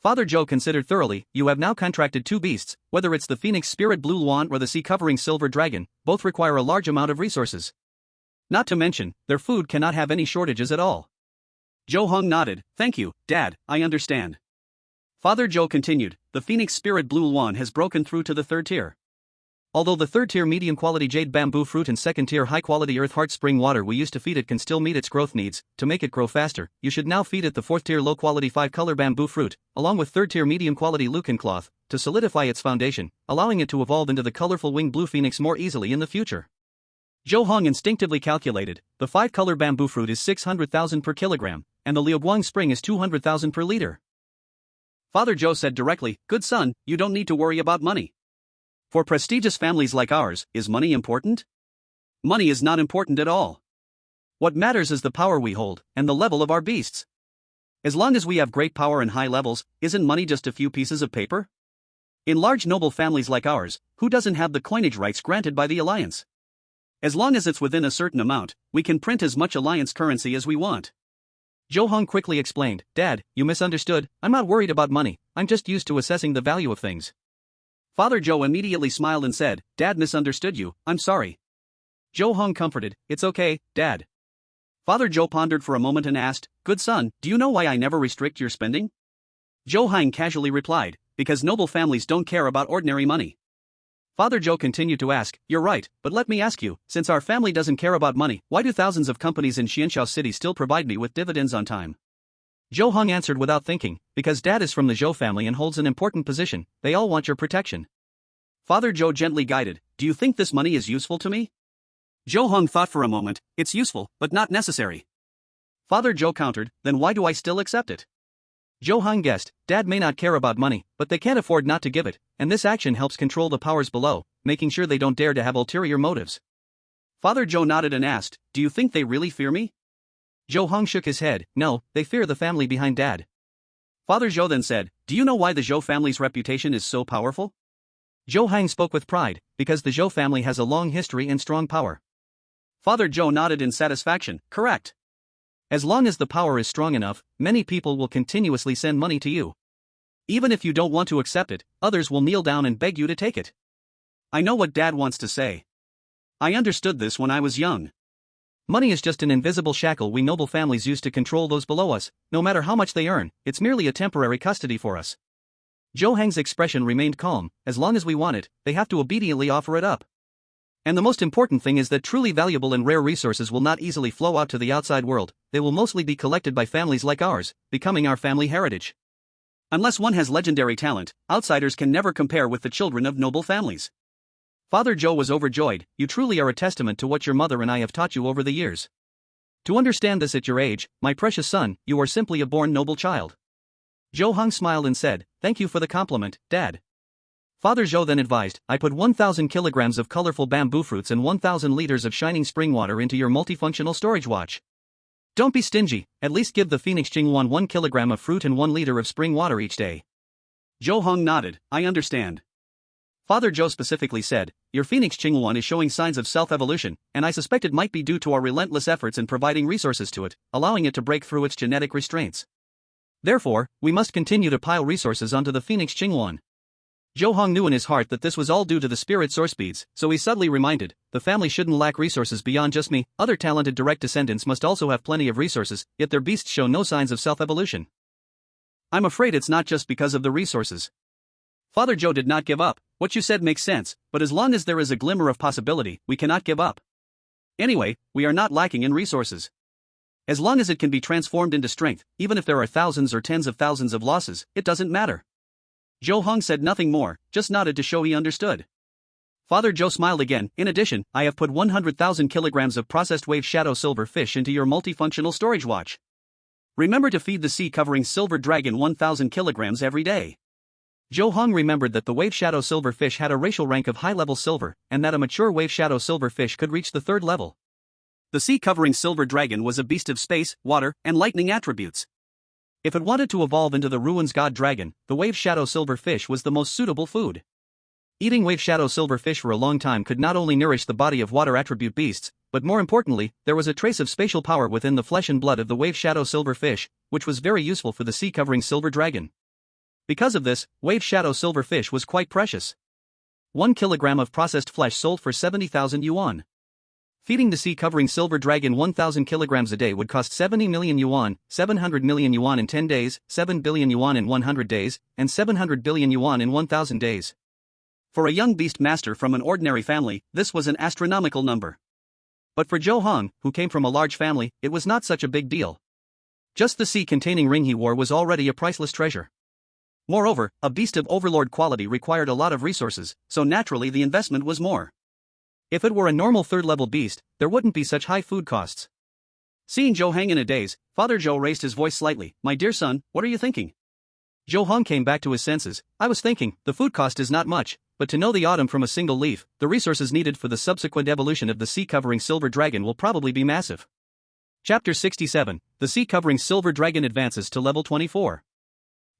Father Zhou considered thoroughly. "You have now contracted 2 beasts, whether it's the Phoenix Spirit Blue Luan or the sea-covering Silver Dragon, both require a large amount of resources. Not to mention, their food cannot have any shortages at all." Zhou Heng nodded. "Thank you, Dad, I understand." Father Zhou continued, "The Phoenix Spirit Blue Luan has broken through to the 3rd tier. Although the 3rd tier medium-quality jade bamboo fruit and 2nd tier high-quality earth heart spring water we used to feed it can still meet its growth needs, to make it grow faster, you should now feed it the 4th tier low-quality 5-color bamboo fruit, along with 3rd tier medium-quality lucan cloth, to solidify its foundation, allowing it to evolve into the colorful winged blue phoenix more easily in the future." Zhou Heng instinctively calculated, the 5-color bamboo fruit is 600,000 per kilogram, and the Liuguang spring is 200,000 per liter. Father Zhou said directly, "Good son, you don't need to worry about money. For prestigious families like ours, is money important? Money is not important at all. What matters is the power we hold, and the level of our beasts. As long as we have great power and high levels, isn't money just a few pieces of paper? In large noble families like ours, who doesn't have the coinage rights granted by the Alliance? As long as it's within a certain amount, we can print as much Alliance currency as we want." Zhou Heng quickly explained, "Dad, you misunderstood. I'm not worried about money, I'm just used to assessing the value of things." Father Zhou immediately smiled and said, "Dad misunderstood you, I'm sorry." Zhou Heng comforted, "It's okay, Dad." Father Zhou pondered for a moment and asked, "Good son, do you know why I never restrict your spending?" Zhou Heng casually replied, "Because noble families don't care about ordinary money." Father Zhou continued to ask, "You're right, but let me ask you, since our family doesn't care about money, why do thousands of companies in Xianxiao City still provide me with dividends on time?" Zhou Heng answered without thinking, "Because Dad is from the Zhou family and holds an important position, they all want your protection." Father Zhou gently guided, "Do you think this money is useful to me?" Zhou Heng thought for a moment, "It's useful, but not necessary." Father Zhou countered, "Then why do I still accept it?" Zhou Heng guessed, Dad may not care about money, but they can't afford not to give it, and this action helps control the powers below, making sure they don't dare to have ulterior motives. Father Zhou nodded and asked, "Do you think they really fear me?" Zhou Heng shook his head, "No, they fear the family behind Dad." Father Zhou then said, "Do you know why the Zhou family's reputation is so powerful?" Zhou Heng spoke with pride, "Because the Zhou family has a long history and strong power." Father Zhou nodded in satisfaction, "Correct. As long as the power is strong enough, many people will continuously send money to you. Even if you don't want to accept it, others will kneel down and beg you to take it." I know what Dad wants to say. I understood this when I was young. Money is just an invisible shackle we noble families use to control those below us. No matter how much they earn, it's merely a temporary custody for us. Zhou Heng's expression remained calm. As long as we want it, they have to obediently offer it up. And the most important thing is that truly valuable and rare resources will not easily flow out to the outside world, they will mostly be collected by families like ours, becoming our family heritage. Unless one has legendary talent, outsiders can never compare with the children of noble families. Father Zhou was overjoyed. "You truly are a testament to what your mother and I have taught you over the years. To understand this at your age, my precious son, you are simply a born noble child." Zhou Heng smiled and said, "Thank you for the compliment, Dad." Father Zhou then advised, "I put 1,000 kilograms of colorful bamboo fruits and 1,000 liters of shining spring water into your multifunctional storage watch. Don't be stingy, at least give the Phoenix Jingwan 1 kilogram of fruit and 1 liter of spring water each day." Zhou Heng nodded, "I understand." Father Zhou specifically said, "Your Phoenix Qinghuan is showing signs of self-evolution, and I suspect it might be due to our relentless efforts in providing resources to it, allowing it to break through its genetic restraints. Therefore, we must continue to pile resources onto the Phoenix Qinghuan." Zhou Heng knew in his heart that this was all due to the spirit source beads, so he subtly reminded, "The family shouldn't lack resources beyond just me, other talented direct descendants must also have plenty of resources, yet their beasts show no signs of self-evolution. I'm afraid it's not just because of the resources." Father Zhou did not give up. "What you said makes sense, but as long as there is a glimmer of possibility, we cannot give up. Anyway, we are not lacking in resources. As long as it can be transformed into strength, even if there are thousands or tens of thousands of losses, it doesn't matter." Zhou Heng said nothing more, just nodded to show he understood. Father Zhou smiled again. "In addition, I have put 100,000 kilograms of processed wave shadow silver fish into your multifunctional storage watch. Remember to feed the sea-covering silver dragon 1,000 kilograms every day." Zhou Heng remembered that the wave shadow silver fish had a racial rank of high-level silver, and that a mature wave shadow silver fish could reach the 3rd level. The sea-covering silver dragon was a beast of space, water, and lightning attributes. If it wanted to evolve into the ruins god dragon, the wave shadow silver fish was the most suitable food. Eating wave shadow silver fish for a long time could not only nourish the body of water attribute beasts, but more importantly, there was a trace of spatial power within the flesh and blood of the wave shadow silver fish, which was very useful for the sea-covering silver dragon. Because of this, wave shadow silver fish was quite precious. 1 kilogram of processed flesh sold for 70,000 yuan. Feeding the sea-covering silver dragon 1,000 kilograms a day would cost 70 million yuan, 700 million yuan in 10 days, 7 billion yuan in 100 days, and 700 billion yuan in 1,000 days. For a young beast master from an ordinary family, this was an astronomical number. But for Zhou Heng, who came from a large family, it was not such a big deal. Just the sea-containing ring he wore was already a priceless treasure. Moreover, a beast of overlord quality required a lot of resources, so naturally the investment was more. If it were a normal 3rd-level beast, there wouldn't be such high food costs. Seeing Zhou Heng in a daze, Father Zhou raised his voice slightly. "My dear son, what are you thinking?" Zhou Heng came back to his senses. "I was thinking, the food cost is not much, but to know the autumn from a single leaf, the resources needed for the subsequent evolution of the sea-covering silver dragon will probably be massive." Chapter 67, The Sea-Covering Silver Dragon Advances to Level 24.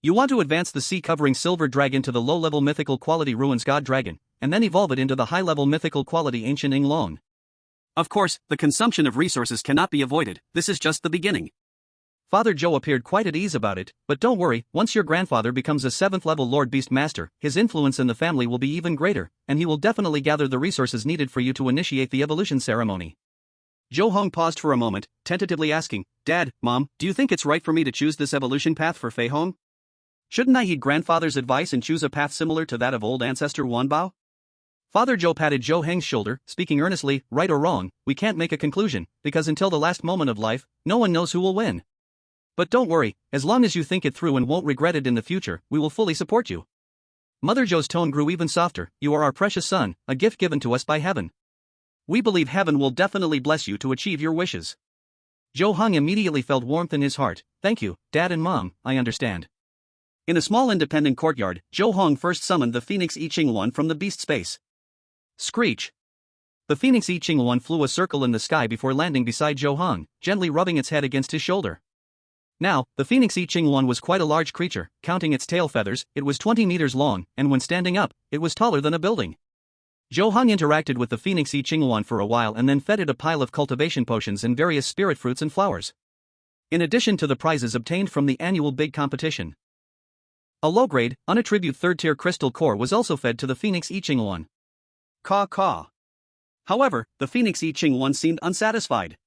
You want to advance the sea-covering silver dragon to the low-level mythical quality ruins god dragon, and then evolve it into the high-level mythical quality ancient Yinglong. Of course, the consumption of resources cannot be avoided, this is just the beginning. Father Zhou appeared quite at ease about it, but don't worry, once your grandfather becomes a 7th-level Lord Beast Master, his influence in the family will be even greater, and he will definitely gather the resources needed for you to initiate the evolution ceremony. Zhou Heng paused for a moment, tentatively asking, "Dad, Mom, do you think it's right for me to choose this evolution path for Fei Hong? Shouldn't I heed grandfather's advice and choose a path similar to that of old ancestor Wanbao?" Father Zhou patted Zhou Heng's shoulder, speaking earnestly, "Right or wrong, we can't make a conclusion, because until the last moment of life, no one knows who will win. But don't worry, as long as you think it through and won't regret it in the future, we will fully support you." Mother Zhou's tone grew even softer. "You are our precious son, a gift given to us by heaven. We believe heaven will definitely bless you to achieve your wishes." Zhou Heng immediately felt warmth in his heart. "Thank you, Dad and Mom, I understand." In a small independent courtyard, Zhou Heng first summoned the Phoenix I Ching from the beast space. Screech! The Phoenix I Ching flew a circle in the sky before landing beside Zhou Heng, gently rubbing its head against his shoulder. Now, the Phoenix I Ching was quite a large creature. Counting its tail feathers, it was 20 meters long, and when standing up, it was taller than a building. Zhou Heng interacted with the Phoenix I Ching for a while and then fed it a pile of cultivation potions and various spirit fruits and flowers. In addition to the prizes obtained from the annual big competition. A low-grade, unattribute 3rd-tier crystal core was also fed to the Phoenix I Ching. Caw. However, the Phoenix I Ching seemed unsatisfied.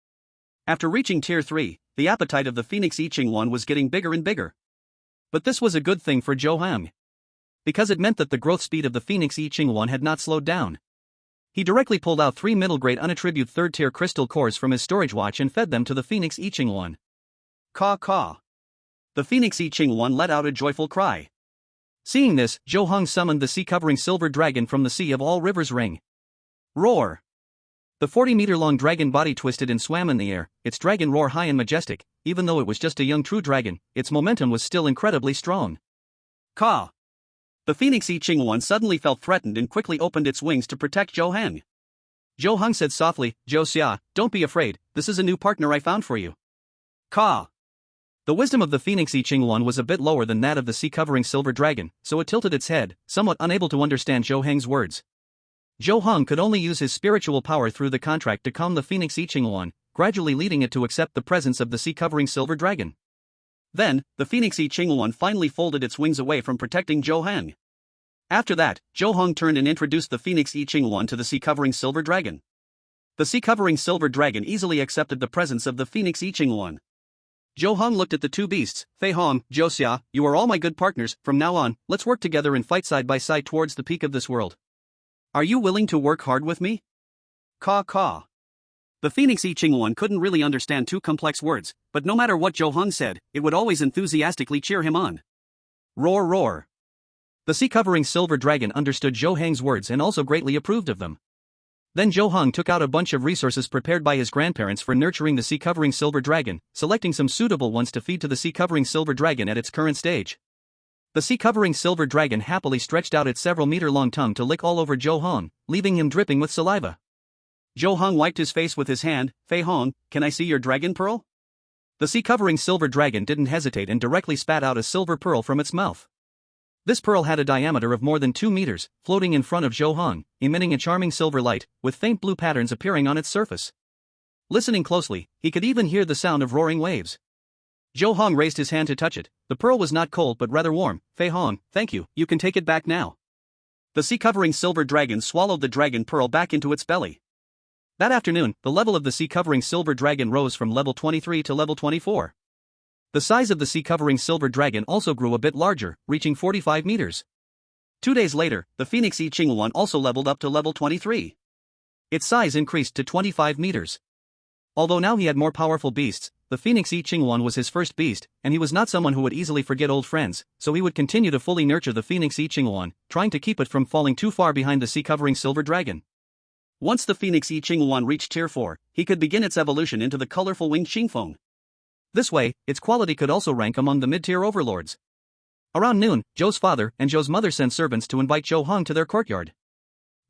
After reaching Tier 3, the appetite of the Phoenix I Ching was getting bigger and bigger. But this was a good thing for Zhou Heng, because it meant that the growth speed of the Phoenix I Ching had not slowed down. He directly pulled out 3 middle-grade unattribute 3rd-tier crystal cores from his storage watch and fed them to the Phoenix I Ching. Caw. The Phoenix I Ching let out a joyful cry. Seeing this, Zhou Heng summoned the sea-covering silver dragon from the Sea of All Rivers ring. Roar! The 40-meter-long dragon body twisted and swam in the air, its dragon roar high and majestic. Even though it was just a young true dragon, its momentum was still incredibly strong. Caw! The Phoenix I Ching suddenly felt threatened and quickly opened its wings to protect Zhou Heng. Zhou Heng said softly, "Zhou Xia, don't be afraid, this is a new partner I found for you." Caw! The wisdom of the Phoenix I Ching Luan was a bit lower than that of the sea-covering silver dragon, so it tilted its head, somewhat unable to understand Zhou Heng's words. Zhou Heng could only use his spiritual power through the contract to calm the Phoenix I Ching Luan, gradually leading it to accept the presence of the sea-covering silver dragon. Then, the Phoenix I Ching Luan finally folded its wings away from protecting Zhou Heng. After that, Zhou Heng turned and introduced the Phoenix I Ching Luan to the sea-covering silver dragon. The sea-covering silver dragon easily accepted the presence of the Phoenix I Ching Luan. Zhou Heng looked at the two beasts. Fei Hong, Zhou Xia, you are all my good partners. From now on, let's work together and fight side by side towards the peak of this world. Are you willing to work hard with me? Caw caw. The Phoenix I Ching Luan couldn't really understand two complex words, but no matter what Zhou Heng said, it would always enthusiastically cheer him on. Roar roar. The sea-covering silver dragon understood Zhou Heng's words and also greatly approved of them. Then Zhou Heng took out a bunch of resources prepared by his grandparents for nurturing the sea-covering silver dragon, selecting some suitable ones to feed to the sea-covering silver dragon at its current stage. The sea-covering silver dragon happily stretched out its several-meter-long tongue to lick all over Zhou Heng, leaving him dripping with saliva. Zhou Heng wiped his face with his hand. Fei Hong, can I see your dragon pearl? The sea-covering silver dragon didn't hesitate and directly spat out a silver pearl from its mouth. This pearl had a diameter of more than 2 meters, floating in front of Zhou Heng, emitting a charming silver light, with faint blue patterns appearing on its surface. Listening closely, he could even hear the sound of roaring waves. Zhou Heng raised his hand to touch it. The pearl was not cold but rather warm. Fei Hong, thank you, you can take it back now. The sea-covering silver dragon swallowed the dragon pearl back into its belly. That afternoon, the level of the sea-covering silver dragon rose from level 23 to level 24. The size of the sea-covering silver dragon also grew a bit larger, reaching 45 meters. 2 days later, the Phoenix I Ching Luan also leveled up to level 23. Its size increased to 25 meters. Although now he had more powerful beasts, the Phoenix I Ching Luan was his first beast, and he was not someone who would easily forget old friends, so he would continue to fully nurture the Phoenix I Ching Luan, trying to keep it from falling too far behind the sea-covering silver dragon. Once the Phoenix I Ching Luan reached Tier 4, he could begin its evolution into the colorful winged Xingfeng. This way, its quality could also rank among the mid-tier overlords. Around noon, Zhou's father and Zhou's mother sent servants to invite Zhou Heng to their courtyard.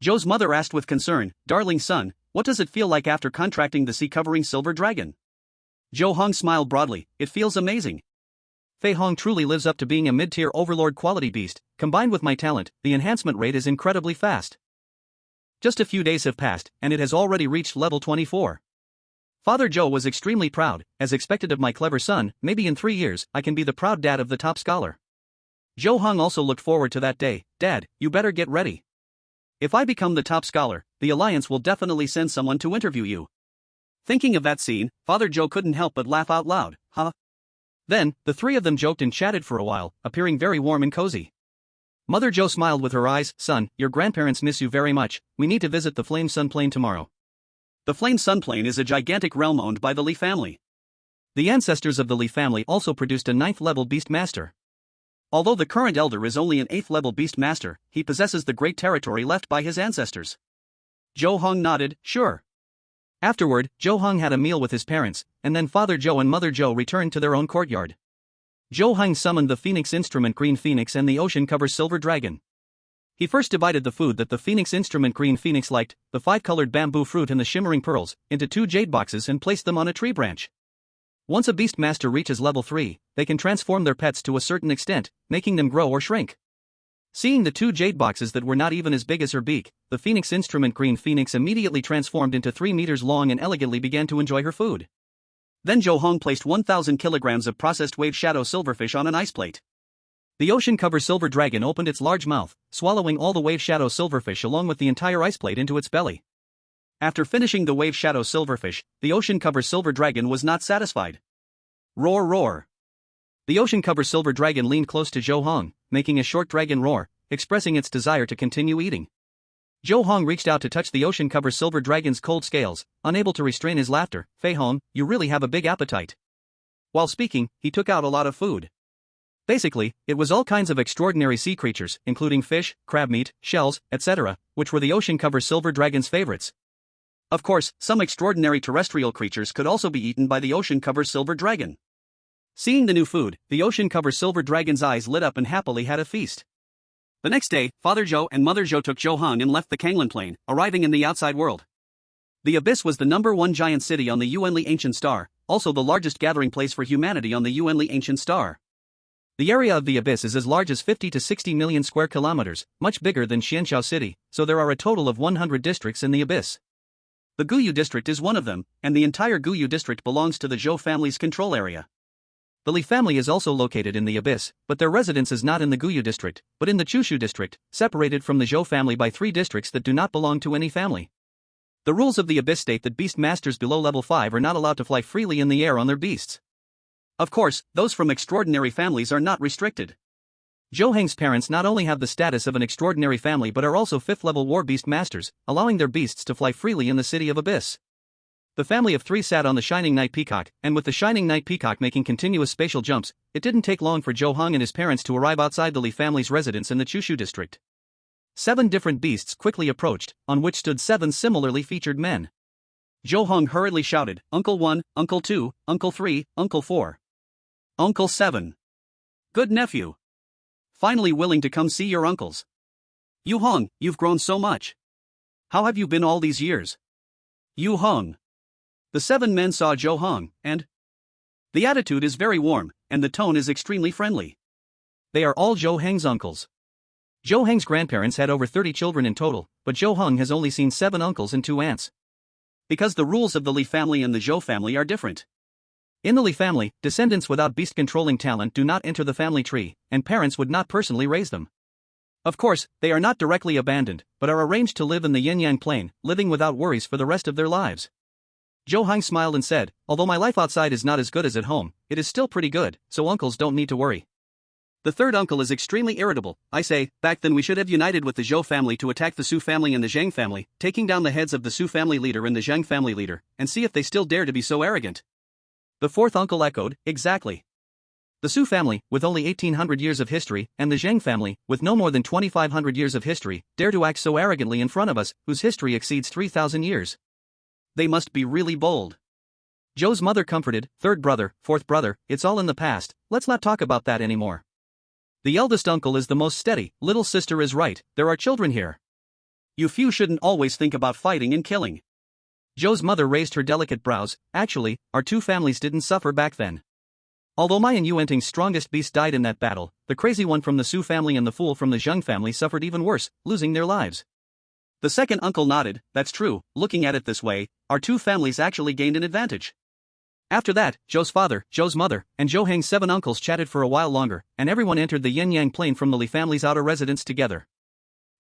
Zhou's mother asked with concern, "Darling son, what does it feel like after contracting the sea-covering silver dragon?" Zhou Heng smiled broadly. "It feels amazing. Fei Hong truly lives up to being a mid-tier overlord quality beast. Combined with my talent, the enhancement rate is incredibly fast." Just a few days have passed, and it has already reached level 24. Father Zhou was extremely proud. As expected of my clever son, maybe in 3 years, I can be the proud dad of the top scholar. Zhou Heng also looked forward to that day. "Dad, you better get ready. If I become the top scholar, the Alliance will definitely send someone to interview you." Thinking of that scene, Father Zhou couldn't help but laugh out loud. Huh? Then, the three of them joked and chatted for a while, appearing very warm and cozy. Mother Zhou smiled with her eyes. "Son, your grandparents miss you very much. We need to visit the Flame Sun Plain tomorrow." The Flame Sun Plain is a gigantic realm owned by the Li family. The ancestors of the Li family also produced a 9th-level beast master. Although the current elder is only an 8th-level beast master, he possesses the great territory left by his ancestors. Zhou Heng nodded, "Sure." Afterward, Zhou Heng had a meal with his parents, and then Father Zhou and Mother Zhou returned to their own courtyard. Zhou Heng summoned the Phoenix Instrument Green Phoenix and the Ocean Cover Silver Dragon. He first divided the food that the Phoenix Instrument Green Phoenix liked, the 5-colored bamboo fruit and the shimmering pearls, into 2 jade boxes and placed them on a tree branch. Once a beast master reaches level 3, they can transform their pets to a certain extent, making them grow or shrink. Seeing the 2 jade boxes that were not even as big as her beak, the Phoenix Instrument Green Phoenix immediately transformed into 3 meters long and elegantly began to enjoy her food. Then Zhou Heng placed 1,000 kilograms of processed wave shadow silverfish on an ice plate. The Ocean Cover Silver Dragon opened its large mouth, swallowing all the wave shadow silverfish along with the entire ice plate into its belly. After finishing the wave shadow silverfish, the Ocean Cover Silver Dragon was not satisfied. Roar roar. The Ocean Cover Silver Dragon leaned close to Zhou Heng, making a short dragon roar, expressing its desire to continue eating. Zhou Heng reached out to touch the Ocean Cover Silver Dragon's cold scales, unable to restrain his laughter. "Fei Hong, you really have a big appetite." While speaking, he took out a lot of food. Basically, it was all kinds of extraordinary sea creatures, including fish, crab meat, shells, etc., which were the Ocean Cover Silver Dragon's favorites. Of course, some extraordinary terrestrial creatures could also be eaten by the Ocean Cover Silver Dragon. Seeing the new food, the Ocean Cover Silver Dragon's eyes lit up and happily had a feast. The next day, Father Zhou and Mother Zhou took Zhou Heng and left the Kanglan Plain, arriving in the outside world. The Abyss was the #1 giant city on the Yuanli Ancient Star, also the largest gathering place for humanity on the Yuanli ancient star. The area of the abyss is as large as 50 to 60 million square kilometers, much bigger than Xianxiao City, so there are a total of 100 districts in the abyss. The Guyu district is one of them, and the entire Guyu district belongs to the Zhou family's control area. The Li family is also located in the abyss, but their residence is not in the Guyu district, but in the Chushu district, separated from the Zhou family by 3 districts that do not belong to any family. The rules of the abyss state that beast masters below level 5 are not allowed to fly freely in the air on their beasts. Of course, those from extraordinary families are not restricted. Zhou Heng's parents not only have the status of an extraordinary family but are also 5th level war beast masters, allowing their beasts to fly freely in the city of Abyss. The family of 3 sat on the Shining Night Peacock, and with the Shining Night Peacock making continuous spatial jumps, it didn't take long for Zhou Heng and his parents to arrive outside the Li family's residence in the Chushu district. 7 different beasts quickly approached, on which stood 7 similarly featured men. Zhou Heng hurriedly shouted, "Uncle 1, Uncle 2, Uncle 3, Uncle 4. Uncle 7. Good nephew. Finally willing to come see your uncles. Yu Heng, you've grown so much. How have you been all these years?" Yu Heng. The 7 men saw Zhou Heng, and the attitude is very warm, and the tone is extremely friendly. They are all Zhou Heng's uncles. Zhou Heng's grandparents had over 30 children in total, but Zhou Heng has only seen 7 uncles and 2 aunts. Because the rules of the Li family and the Zhou family are different. In the Li family, descendants without beast-controlling talent do not enter the family tree, and parents would not personally raise them. Of course, they are not directly abandoned, but are arranged to live in the yin-yang plane, living without worries for the rest of their lives. Zhou Heng smiled and said, "Although my life outside is not as good as at home, it is still pretty good, so uncles don't need to worry." The 3rd uncle is extremely irritable. "I say, back then we should have united with the Zhou family to attack the Su family and the Zhang family, taking down the heads of the Su family leader and the Zhang family leader, and see if they still dare to be so arrogant." The 4th uncle echoed, "Exactly. The Su family, with only 1800 years of history, and the Zhang family, with no more than 2500 years of history, dare to act so arrogantly in front of us, whose history exceeds 3000 years. They must be really bold." Zhou's mother comforted, "3rd brother, 4th brother, it's all in the past, let's not talk about that anymore. The eldest uncle is the most steady, little sister is right, there are children here. You few shouldn't always think about fighting and killing." Zhou's mother raised her delicate brows. "Actually, our 2 families didn't suffer back then. Although my and Yuanting's strongest beast died in that battle, the crazy one from the Su family and the fool from the Zheng family suffered even worse, losing their lives." The 2nd uncle nodded. "That's true, looking at it this way, our 2 families actually gained an advantage." After that, Zhou's father, Zhou's mother, and Zhou Heng's 7 uncles chatted for a while longer, and everyone entered the yin-yang plane from the Li family's outer residence together.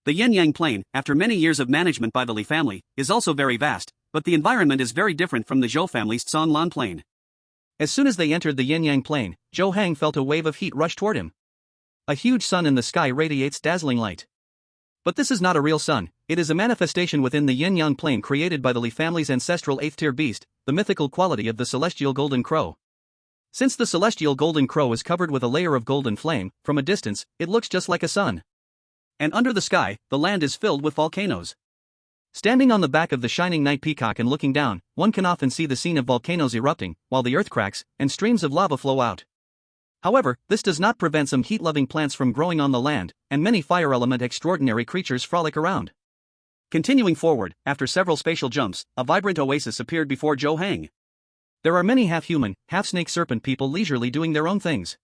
The yin-yang plane, after many years of management by the Li family, is also very vast, but the environment is very different from the Zhou family's Sanlan plane. As soon as they entered the yin-yang plane, Zhou Heng felt a wave of heat rush toward him. A huge sun in the sky radiates dazzling light. But this is not a real sun, it is a manifestation within the yin-yang plane created by the Li family's ancestral 8th-tier beast, the mythical quality of the celestial golden crow. Since the celestial golden crow is covered with a layer of golden flame, from a distance, it looks just like a sun. And under the sky, the land is filled with volcanoes. Standing on the back of the Shining Night Peacock and looking down, one can often see the scene of volcanoes erupting, while the earth cracks, and streams of lava flow out. However, this does not prevent some heat-loving plants from growing on the land, and many fire-element extraordinary creatures frolic around. Continuing forward, after several spatial jumps, a vibrant oasis appeared before Zhou Heng. There are many half-human, half-snake serpent people leisurely doing their own things.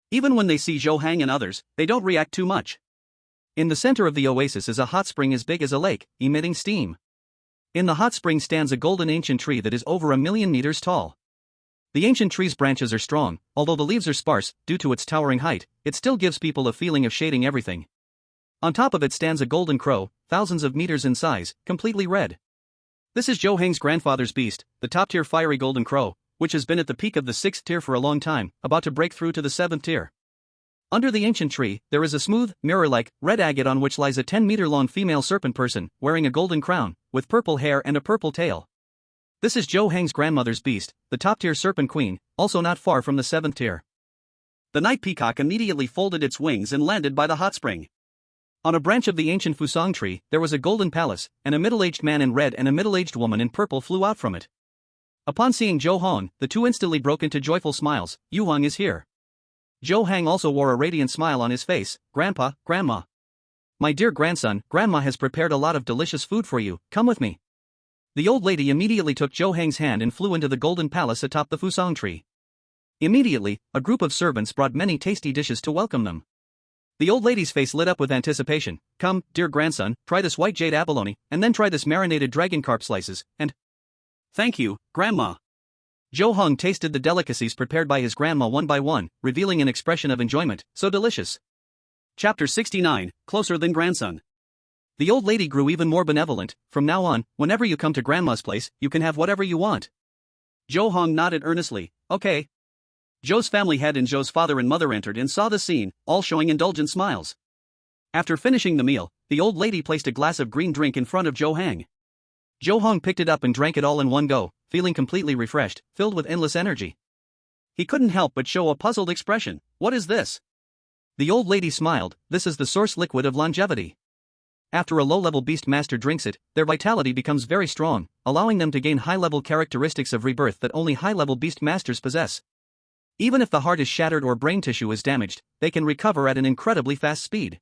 Even when they see Zhou Heng and others, they don't react too much. In the center of the oasis is a hot spring as big as a lake, emitting steam. In the hot spring stands a golden ancient tree that is over 1,000,000 meters tall. The ancient tree's branches are strong, although the leaves are sparse, due to its towering height, it still gives people a feeling of shading everything. On top of it stands a golden crow, thousands of meters in size, completely red. This is Zhou Heng's grandfather's beast, the top-tier fiery golden crow, which has been at the peak of the 6th tier for a long time, about to break through to the 7th tier. Under the ancient tree, there is a smooth, mirror-like, red agate on which lies a 10-meter-long female serpent person, wearing a golden crown, with purple hair and a purple tail. This is Zhou Heng's grandmother's beast, the top-tier serpent queen, also not far from the 7th tier. The night peacock immediately folded its wings and landed by the hot spring. On a branch of the ancient Fusang tree, there was a golden palace, and a middle-aged man in red and a middle-aged woman in purple flew out from it. Upon seeing Zhou Heng, the 2 instantly broke into joyful smiles. "Yu Heng is here." Zhou Heng also wore a radiant smile on his face. "Grandpa, Grandma. My dear grandson, Grandma has prepared a lot of delicious food for you, come with me." The old lady immediately took Zhou Heng's hand and flew into the golden palace atop the fusang tree. Immediately, a group of servants brought many tasty dishes to welcome them. The old lady's face lit up with anticipation. Come, dear grandson, try this white jade abalone, and then try this marinated dragon carp slices, and... Thank you, Grandma. Zhou Heng tasted the delicacies prepared by his grandma one by one, revealing an expression of enjoyment. So delicious. Chapter 69, Closer Than Grandson. The old lady grew even more benevolent. From now on, whenever you come to grandma's place, you can have whatever you want. Zhou Heng nodded earnestly. Okay. Zhou's family head and Zhou's father and mother entered and saw the scene, all showing indulgent smiles. After finishing the meal, the old lady placed a glass of green drink in front of Zhou Heng. Zhou Heng picked it up and drank it all in one go, feeling completely refreshed, filled with endless energy. He couldn't help but show a puzzled expression. What is this? The old lady smiled. This is the source liquid of longevity. After a low-level beast master drinks it, their vitality becomes very strong, allowing them to gain high-level characteristics of rebirth that only high-level beast masters possess. Even if the heart is shattered or brain tissue is damaged, they can recover at an incredibly fast speed.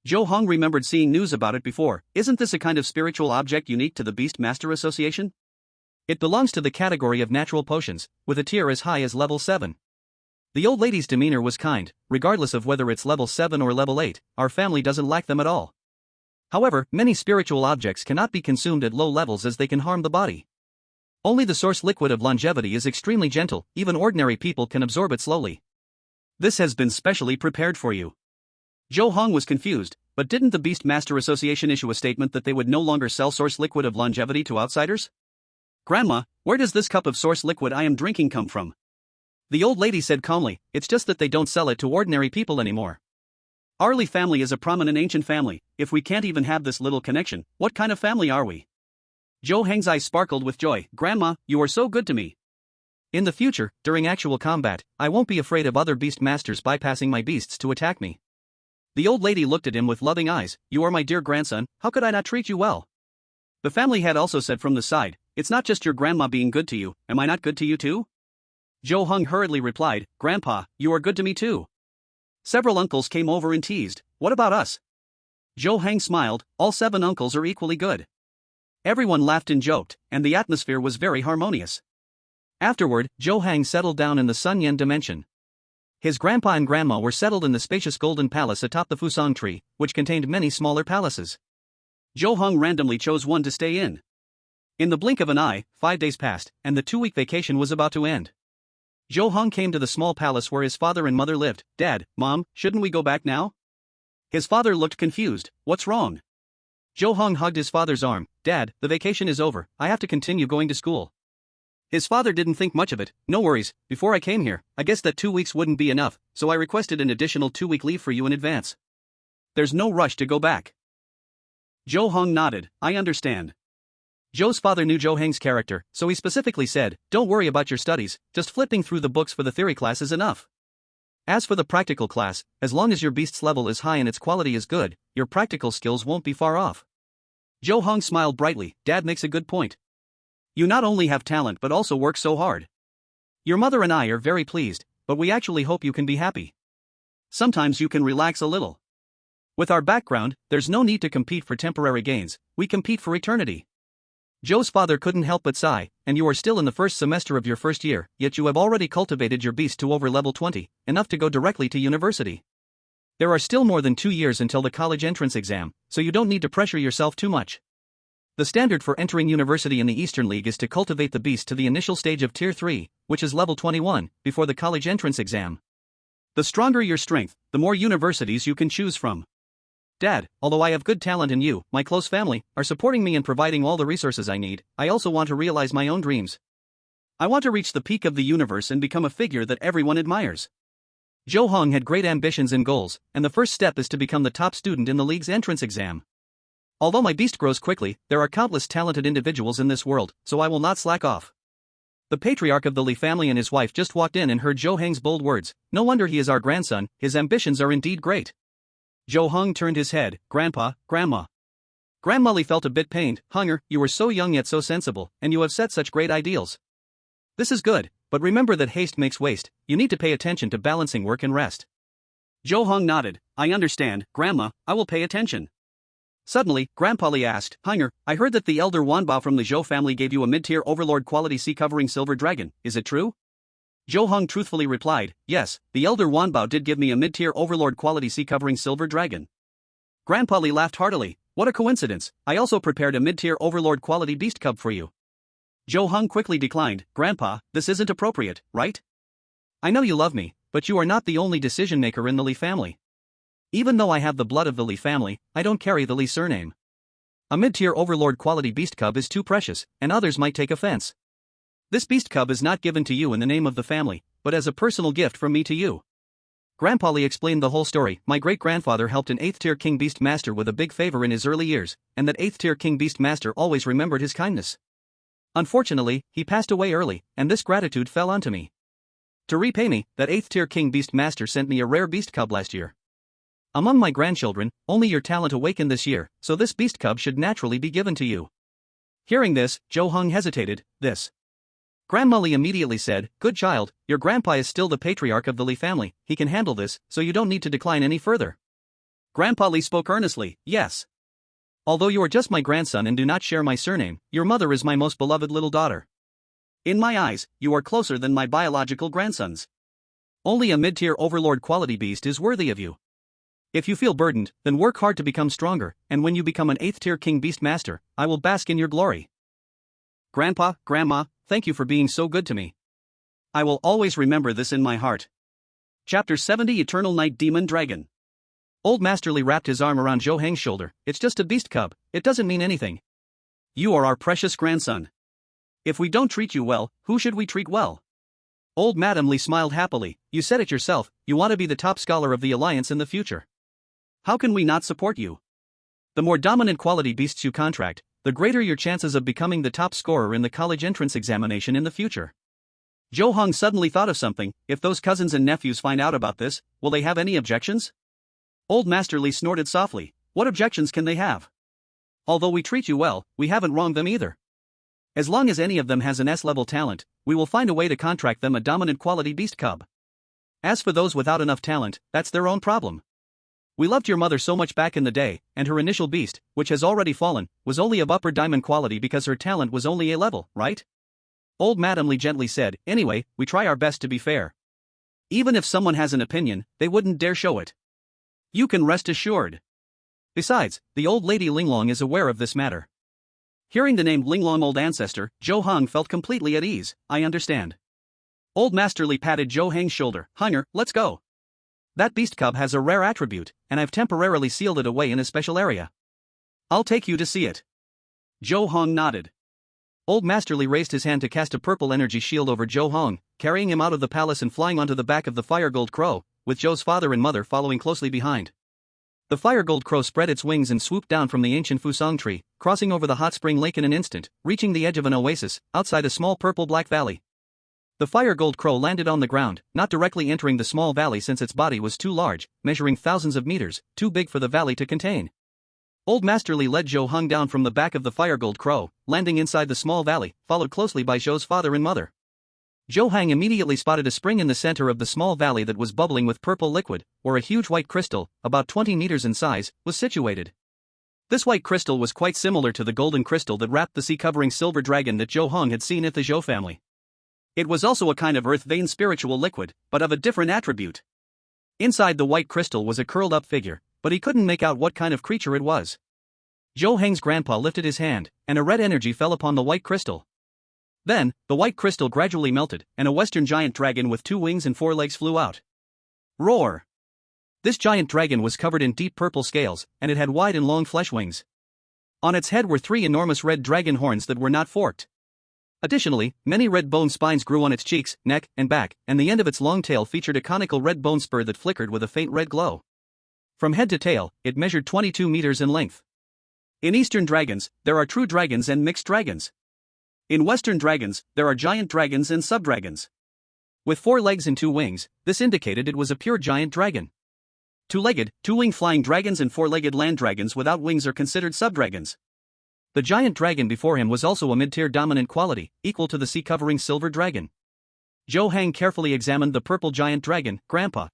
Zhou Heng remembered seeing news about it before. Isn't this a kind of spiritual object unique to the Beast Master Association? It belongs to the category of natural potions, with a tier as high as level 7. The old lady's demeanor was kind. Regardless of whether it's level 7 or level 8, our family doesn't lack them at all. However, many spiritual objects cannot be consumed at low levels as they can harm the body. Only the source liquid of longevity is extremely gentle, even ordinary people can absorb it slowly. This has been specially prepared for you. Zhou Heng was confused, but didn't the Beast Master Association issue a statement that they would no longer sell source liquid of longevity to outsiders? Grandma, where does this cup of source liquid I am drinking come from? The old lady said calmly, it's just that they don't sell it to ordinary people anymore. Our Li family is a prominent ancient family. If we can't even have this little connection, what kind of family are we? Zhou Heng's eyes sparkled with joy. Grandma, you are so good to me. In the future, during actual combat, I won't be afraid of other beast masters bypassing my beasts to attack me. The old lady looked at him with loving eyes. You are my dear grandson, how could I not treat you well? The family head also said from the side, it's not just your grandma being good to you, am I not good to you too? Zhou Heng hurriedly replied, Grandpa, you are good to me too. Several uncles came over and teased, what about us? Zhou Heng smiled, all 7 uncles are equally good. Everyone laughed and joked, and the atmosphere was very harmonious. Afterward, Zhou Heng settled down in the Sun Yen dimension. His grandpa and grandma were settled in the spacious golden palace atop the fusang tree, which contained many smaller palaces. Zhou Heng randomly chose one to stay in. In the blink of an eye, 5 days passed, and the 2-week vacation was about to end. Zhou Heng came to the small palace where his father and mother lived. Dad, Mom, shouldn't we go back now? His father looked confused. What's wrong? Zhou Heng hugged his father's arm. Dad, the vacation is over, I have to continue going to school. His father didn't think much of it. No worries, before I came here, I guessed that 2 weeks wouldn't be enough, so I requested an additional 2-week leave for you in advance. There's no rush to go back. Zhou Heng nodded, I understand. Zhou's father knew Zhou Heng's character, so he specifically said, don't worry about your studies, just flipping through the books for the theory class is enough. As for the practical class, as long as your beast's level is high and its quality is good, your practical skills won't be far off. Zhou Heng smiled brightly. Dad makes a good point. You not only have talent but also work so hard. Your mother and I are very pleased, but we actually hope you can be happy. Sometimes you can relax a little. With our background, there's no need to compete for temporary gains, we compete for eternity. Zhou's father couldn't help but sigh, and you are still in the first semester of your first year, yet you have already cultivated your beast to over level 20, enough to go directly to university. There are still more than 2 years until the college entrance exam, so you don't need to pressure yourself too much. The standard for entering university in the Eastern League is to cultivate the beast to the initial stage of Tier 3, which is level 21, before the college entrance exam. The stronger your strength, the more universities you can choose from. Dad, although I have good talent and you, my close family, are supporting me and providing all the resources I need, I also want to realize my own dreams. I want to reach the peak of the universe and become a figure that everyone admires. Zhou Heng had great ambitions and goals, and the first step is to become the top student in the league's entrance exam. Although my beast grows quickly, there are countless talented individuals in this world, so I will not slack off. The patriarch of the Li family and his wife just walked in and heard Zhou Heng's bold words. No wonder he is our grandson, his ambitions are indeed great. Zhou Heng turned his head. Grandpa, Grandma. Grandma Li felt a bit pained. Hunger, you are so young yet so sensible, and you have set such great ideals. This is good, but remember that haste makes waste, you need to pay attention to balancing work and rest. Zhou Heng nodded. I understand, Grandma, I will pay attention. Suddenly, Grandpa Li asked, Hanger, I heard that the elder Wanbao from the Zhou family gave you a mid-tier Overlord quality sea-covering silver dragon, is it true? Zhou Heng truthfully replied, yes, the elder Wanbao did give me a mid-tier Overlord quality sea-covering silver dragon. Grandpa Li laughed heartily, what a coincidence, I also prepared a mid-tier Overlord quality beast cub for you. Zhou Heng quickly declined, Grandpa, this isn't appropriate, right? I know you love me, but you are not the only decision-maker in the Li family. Even though I have the blood of the Li family, I don't carry the Li surname. A mid-tier Overlord quality beast cub is too precious, and others might take offense. This beast cub is not given to you in the name of the family, but as a personal gift from me to you. Grandpa Li explained the whole story. My great-grandfather helped an 8th-tier King Beast Master with a big favor in his early years, and that 8th-tier King Beast Master always remembered his kindness. Unfortunately, he passed away early, and this gratitude fell onto me. To repay me, that 8th-tier King Beast Master sent me a rare beast cub last year. Among my grandchildren, only your talent awakened this year, so this beast cub should naturally be given to you. Hearing this, Zhou Heng hesitated, this. Grandma Li immediately said, good child, your grandpa is still the patriarch of the Li family, he can handle this, so you don't need to decline any further. Grandpa Li spoke earnestly, yes. Although you are just my grandson and do not share my surname, your mother is my most beloved little daughter. In my eyes, you are closer than my biological grandsons. Only a mid-tier Overlord quality beast is worthy of you. If you feel burdened, then work hard to become stronger, and when you become an 8th-tier King Beast Master, I will bask in your glory. Grandpa, Grandma, thank you for being so good to me. I will always remember this in my heart. Chapter 70 Eternal Night Demon Dragon. Old Master Li wrapped his arm around Zhou Heng's shoulder, it's just a beast cub, it doesn't mean anything. You are our precious grandson. If we don't treat you well, who should we treat well? Old Madame Li smiled happily, you said it yourself, you want to be the top scholar of the Alliance in the future. How can we not support you? The more dominant quality beasts you contract, the greater your chances of becoming the top scorer in the college entrance examination in the future. Zhou Heng suddenly thought of something, if those cousins and nephews find out about this, will they have any objections? Old Master Li snorted softly, what objections can they have? Although we treat you well, we haven't wronged them either. As long as any of them has an S-level talent, we will find a way to contract them a dominant quality beast cub. As for those without enough talent, that's their own problem. We loved your mother so much back in the day, and her initial beast, which has already fallen, was only of upper diamond quality because her talent was only A-level, right? Old Madame Li gently said, anyway, we try our best to be fair. Even if someone has an opinion, they wouldn't dare show it. You can rest assured. Besides, the old lady Linglong is aware of this matter. Hearing the name Linglong Old Ancestor, Zhou Heng felt completely at ease, I understand. Old Master Li patted Zhou Heng's shoulder, Hanger, let's go. That beast cub has a rare attribute, and I've temporarily sealed it away in a special area. I'll take you to see it. Zhou Heng nodded. Old Master Li raised his hand to cast a purple energy shield over Zhou Heng, carrying him out of the palace and flying onto the back of the fire gold crow, with Zhou's father and mother following closely behind. The fire gold crow spread its wings and swooped down from the ancient Fusang tree, crossing over the hot spring lake in an instant, reaching the edge of an oasis, outside a small purple-black valley. The fire gold crow landed on the ground, not directly entering the small valley since its body was too large, measuring thousands of meters, too big for the valley to contain. Old Master Li led Zhou Heng down from the back of the fire gold crow, landing inside the small valley, followed closely by Zhou's father and mother. Zhou Heng immediately spotted a spring in the center of the small valley that was bubbling with purple liquid, where a huge white crystal, about 20 meters in size, was situated. This white crystal was quite similar to the golden crystal that wrapped the sea-covering silver dragon that Zhou Heng had seen at the Zhou family. It was also a kind of earth-vein spiritual liquid, but of a different attribute. Inside the white crystal was a curled-up figure, but he couldn't make out what kind of creature it was. Zhou Heng's grandpa lifted his hand, and a red energy fell upon the white crystal. Then, the white crystal gradually melted, and a western giant dragon with 2 wings and 4 legs flew out. Roar! This giant dragon was covered in deep purple scales, and it had wide and long flesh wings. On its head were 3 enormous red dragon horns that were not forked. Additionally, many red bone spines grew on its cheeks, neck, and back, and the end of its long tail featured a conical red bone spur that flickered with a faint red glow. From head to tail, it measured 22 meters in length. In Eastern dragons, there are true dragons and mixed dragons. In Western dragons, there are giant dragons and subdragons. With 4 legs and 2 wings, this indicated it was a pure giant dragon. 2-legged, 2-winged flying dragons and 4-legged land dragons without wings are considered subdragons. The giant dragon before him was also a mid-tier dominant quality, equal to the sea-covering silver dragon. Zhou Heng carefully examined the purple giant dragon, Grandpa.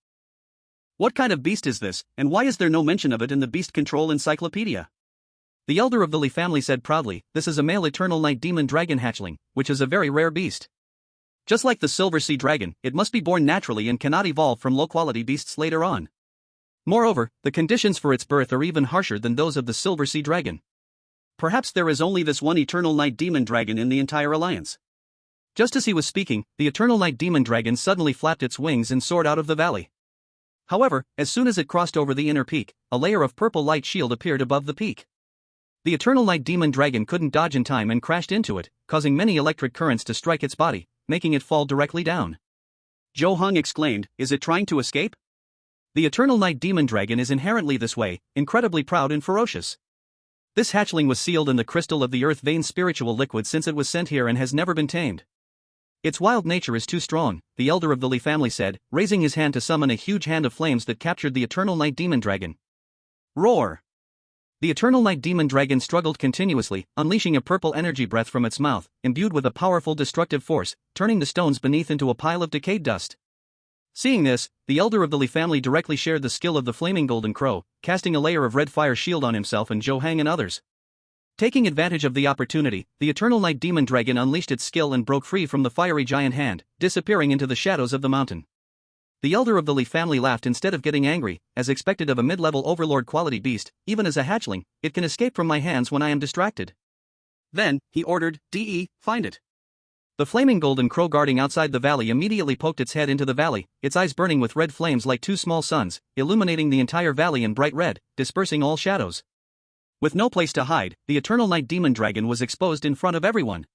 What kind of beast is this, and why is there no mention of it in the beast control encyclopedia? The elder of the Li family said proudly, "This is a male eternal night demon dragon hatchling, which is a very rare beast. Just like the silver sea dragon, it must be born naturally and cannot evolve from low-quality beasts later on. Moreover, the conditions for its birth are even harsher than those of the silver sea dragon. Perhaps there is only this one eternal night demon dragon in the entire alliance." Just as he was speaking, the eternal night demon dragon suddenly flapped its wings and soared out of the valley. However, as soon as it crossed over the inner peak, a layer of purple light shield appeared above the peak. The eternal night demon dragon couldn't dodge in time and crashed into it, causing many electric currents to strike its body, making it fall directly down. Zhou Heng exclaimed, "Is it trying to escape?" The eternal night demon dragon is inherently this way, incredibly proud and ferocious. This hatchling was sealed in the crystal of the earth vein spiritual liquid since it was sent here and has never been tamed. Its wild nature is too strong, the elder of the Li family said, raising his hand to summon a huge hand of flames that captured the eternal night demon dragon. Roar! The eternal night demon dragon struggled continuously, unleashing a purple energy breath from its mouth, imbued with a powerful destructive force, turning the stones beneath into a pile of decayed dust. Seeing this, the elder of the Li family directly shared the skill of the flaming golden crow, casting a layer of red fire shield on himself and Zhou Heng and others. Taking advantage of the opportunity, the eternal night demon dragon unleashed its skill and broke free from the fiery giant hand, disappearing into the shadows of the mountain. The elder of the Li family laughed instead of getting angry, as expected of a mid-level overlord quality beast. "Even as a hatchling, it can escape from my hands when I am distracted." Then, he ordered, "Find it." The flaming golden crow guarding outside the valley immediately poked its head into the valley, its eyes burning with red flames like two small suns, illuminating the entire valley in bright red, dispersing all shadows. With no place to hide, the eternal night demon dragon was exposed in front of everyone.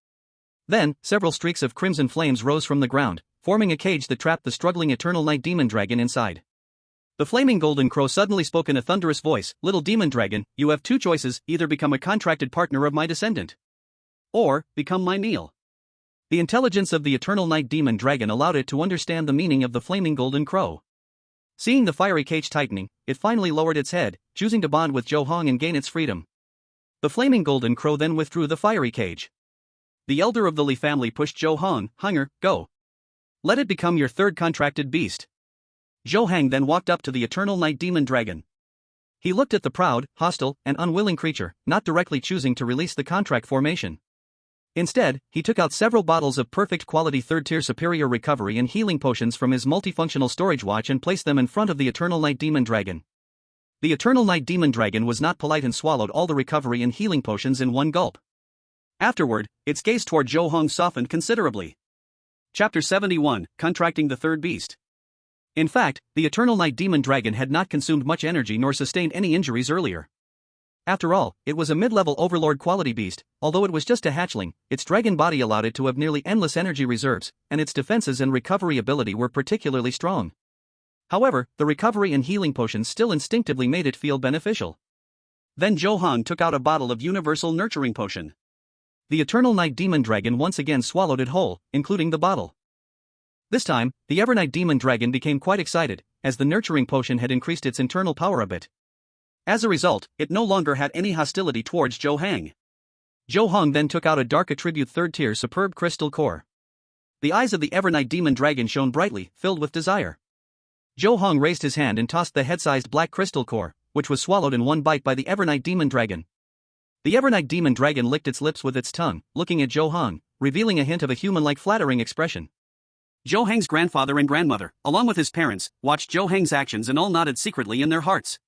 Then, several streaks of crimson flames rose from the ground, forming a cage that trapped the struggling eternal night demon dragon inside. The flaming golden crow suddenly spoke in a thunderous voice, "Little demon dragon, you have two choices: either become a contracted partner of my descendant, or become my meal." The intelligence of the eternal night demon dragon allowed it to understand the meaning of the flaming golden crow. Seeing the fiery cage tightening, it finally lowered its head, choosing to bond with Zhou Heng and gain its freedom. The flaming golden crow then withdrew the fiery cage. The elder of the Li family pushed Zhou Heng, "Henger, go. Let it become your third contracted beast." Zhou Heng then walked up to the eternal night demon dragon. He looked at the proud, hostile, and unwilling creature, not directly choosing to release the contract formation. Instead, he took out several bottles of perfect quality third-tier superior recovery and healing potions from his multifunctional storage watch and placed them in front of the eternal night demon dragon. The eternal night demon dragon was not polite and swallowed all the recovery and healing potions in one gulp. Afterward, its gaze toward Zhou Heng softened considerably. Chapter 71, Contracting the Third Beast. In fact, the eternal night demon dragon had not consumed much energy nor sustained any injuries earlier. After all, it was a mid-level overlord quality beast. Although it was just a hatchling, its dragon body allowed it to have nearly endless energy reserves, and its defenses and recovery ability were particularly strong. However, the recovery and healing potions still instinctively made it feel beneficial. Then Zhou Heng took out a bottle of universal nurturing potion. The eternal night demon dragon once again swallowed it whole, including the bottle. This time, the Evernight demon dragon became quite excited, as the nurturing potion had increased its internal power a bit. As a result, it no longer had any hostility towards Zhou Heng. Zhou Heng then took out a dark attribute third-tier superb crystal core. The eyes of the Evernight demon dragon shone brightly, filled with desire. Zhou Heng raised his hand and tossed the head-sized black crystal core, which was swallowed in one bite by the Evernight demon dragon. The Evernight demon dragon licked its lips with its tongue, looking at Zhou Heng, revealing a hint of a human-like flattering expression. Zhou Heng's grandfather and grandmother, along with his parents, watched Zhou Heng's actions and all nodded secretly in their hearts.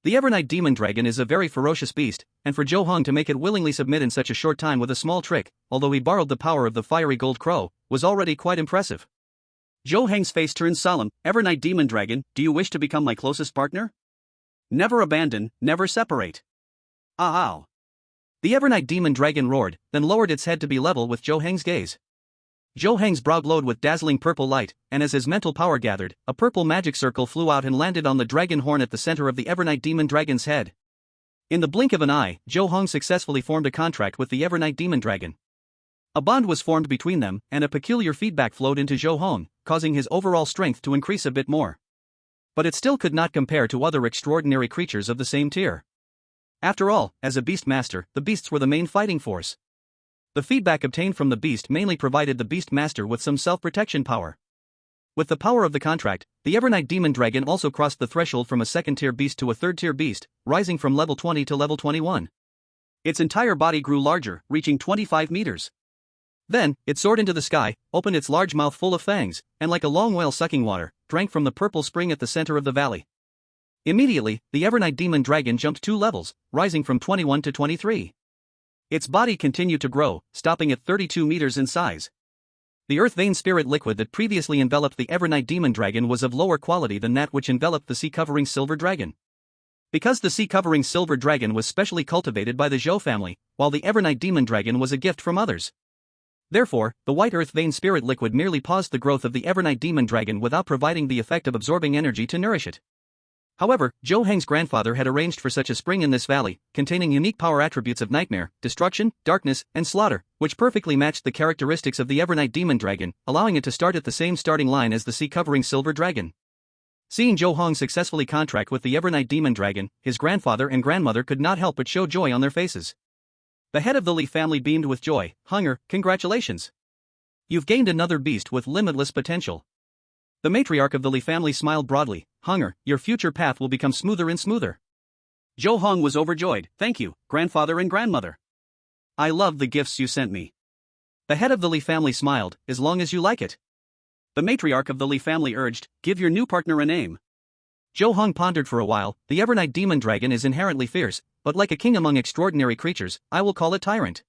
The Evernight demon dragon is a very ferocious beast, and for Zhou Heng to make it willingly submit in such a short time with a small trick, although he borrowed the power of the fiery gold crow, was already quite impressive. Zhou Heng's face turned solemn. "Evernight demon dragon, do you wish to become my closest partner? Never abandon, never separate." "Ow." The Evernight demon dragon roared, then lowered its head to be level with Zhou Heng's gaze. Zhou Heng's brow glowed with dazzling purple light, and as his mental power gathered, a purple magic circle flew out and landed on the dragon horn at the center of the Evernight demon dragon's head. In the blink of an eye, Zhou Heng successfully formed a contract with the Evernight demon dragon. A bond was formed between them, and a peculiar feedback flowed into Zhou Heng, causing his overall strength to increase a bit more. But it still could not compare to other extraordinary creatures of the same tier. After all, as a beast master, the beasts were the main fighting force. The feedback obtained from the beast mainly provided the beast master with some self-protection power. With the power of the contract, the Evernight demon dragon also crossed the threshold from a second-tier beast to a third-tier beast, rising from level 20 to level 21. Its entire body grew larger, reaching 25 meters. Then, it soared into the sky, opened its large mouth full of fangs, and like a long whale sucking water, drank from the purple spring at the center of the valley. Immediately, the Evernight Demon Dragon jumped 2 levels, rising from 21 to 23. Its body continued to grow, stopping at 32 meters in size. The Earth Vein Spirit liquid that previously enveloped the Evernight Demon Dragon was of lower quality than that which enveloped the sea-covering Silver Dragon. Because the sea-covering Silver Dragon was specially cultivated by the Zhou family, while the Evernight Demon Dragon was a gift from others. Therefore, the White Earth Vein Spirit liquid merely paused the growth of the Evernight Demon Dragon without providing the effect of absorbing energy to nourish it. However, Zhou Heng's grandfather had arranged for such a spring in this valley, containing unique power attributes of nightmare, destruction, darkness, and slaughter, which perfectly matched the characteristics of the Evernight Demon Dragon, allowing it to start at the same starting line as the sea-covering Silver Dragon. Seeing Zhou Heng successfully contract with the Evernight Demon Dragon, his grandfather and grandmother could not help but show joy on their faces. The head of the Li family beamed with joy. "Hunger, congratulations. You've gained another beast with limitless potential." The matriarch of the Li family smiled broadly. "Hunger, your future path will become smoother and smoother." Zhou Heng was overjoyed. "Thank you, grandfather and grandmother. I love the gifts you sent me." The head of the Li family smiled. "As long as you like it." The matriarch of the Li family urged, "Give your new partner a name." Zhou Heng pondered for a while. "The Evernight Demon Dragon is inherently fierce, but like a king among extraordinary creatures, I will call it Tyrant."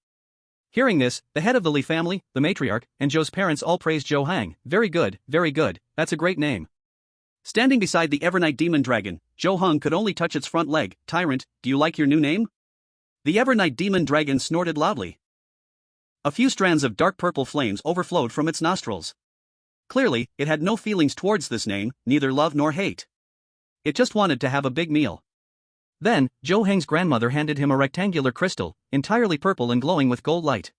Hearing this, the head of the Li family, the matriarch, and Zhou's parents all praised Zhou Heng. Very good, that's a great name." Standing beside the Evernight Demon Dragon, Zhou Heng could only touch its front leg. "Tyrant, do you like your new name?" The Evernight Demon Dragon snorted loudly. A few strands of dark purple flames overflowed from its nostrils. Clearly, it had no feelings towards this name, neither love nor hate. It just wanted to have a big meal. Then, Zhou Heng's grandmother handed him a rectangular crystal, entirely purple and glowing with gold light.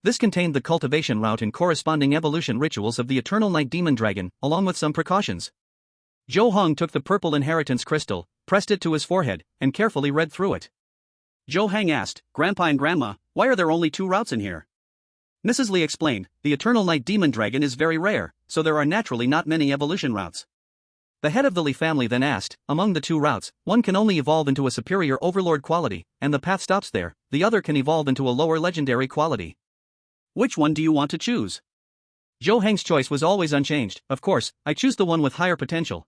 This contained the cultivation route and corresponding evolution rituals of the Eternal Night Demon Dragon, along with some precautions. Zhou Heng took the purple inheritance crystal, pressed it to his forehead, and carefully read through it. Zhou Heng asked, "Grandpa and Grandma, why are there only 2 routes in here?" Mrs. Li explained, "The Eternal Night Demon Dragon is very rare, so there are naturally not many evolution routes." The head of the Li family then asked, "Among the 2 routes, one can only evolve into a superior Overlord quality, and the path stops there, the other can evolve into a lower legendary quality. Which one do you want to choose?" Zhou Heng's choice was always unchanged. "Of course, I choose the one with higher potential."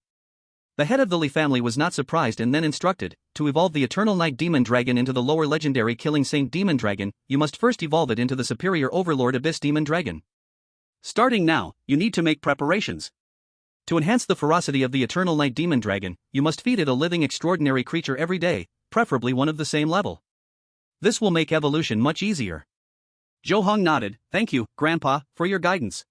The head of the Li family was not surprised and then instructed, "To evolve the Eternal Night Demon Dragon into the lower legendary Killing Saint Demon Dragon, you must first evolve it into the superior Overlord Abyss Demon Dragon. Starting now, you need to make preparations. To enhance the ferocity of the Eternal Night Demon Dragon, you must feed it a living extraordinary creature every day, preferably one of the same level. This will make evolution much easier." Zhou Heng nodded. "Thank you, Grandpa, for your guidance."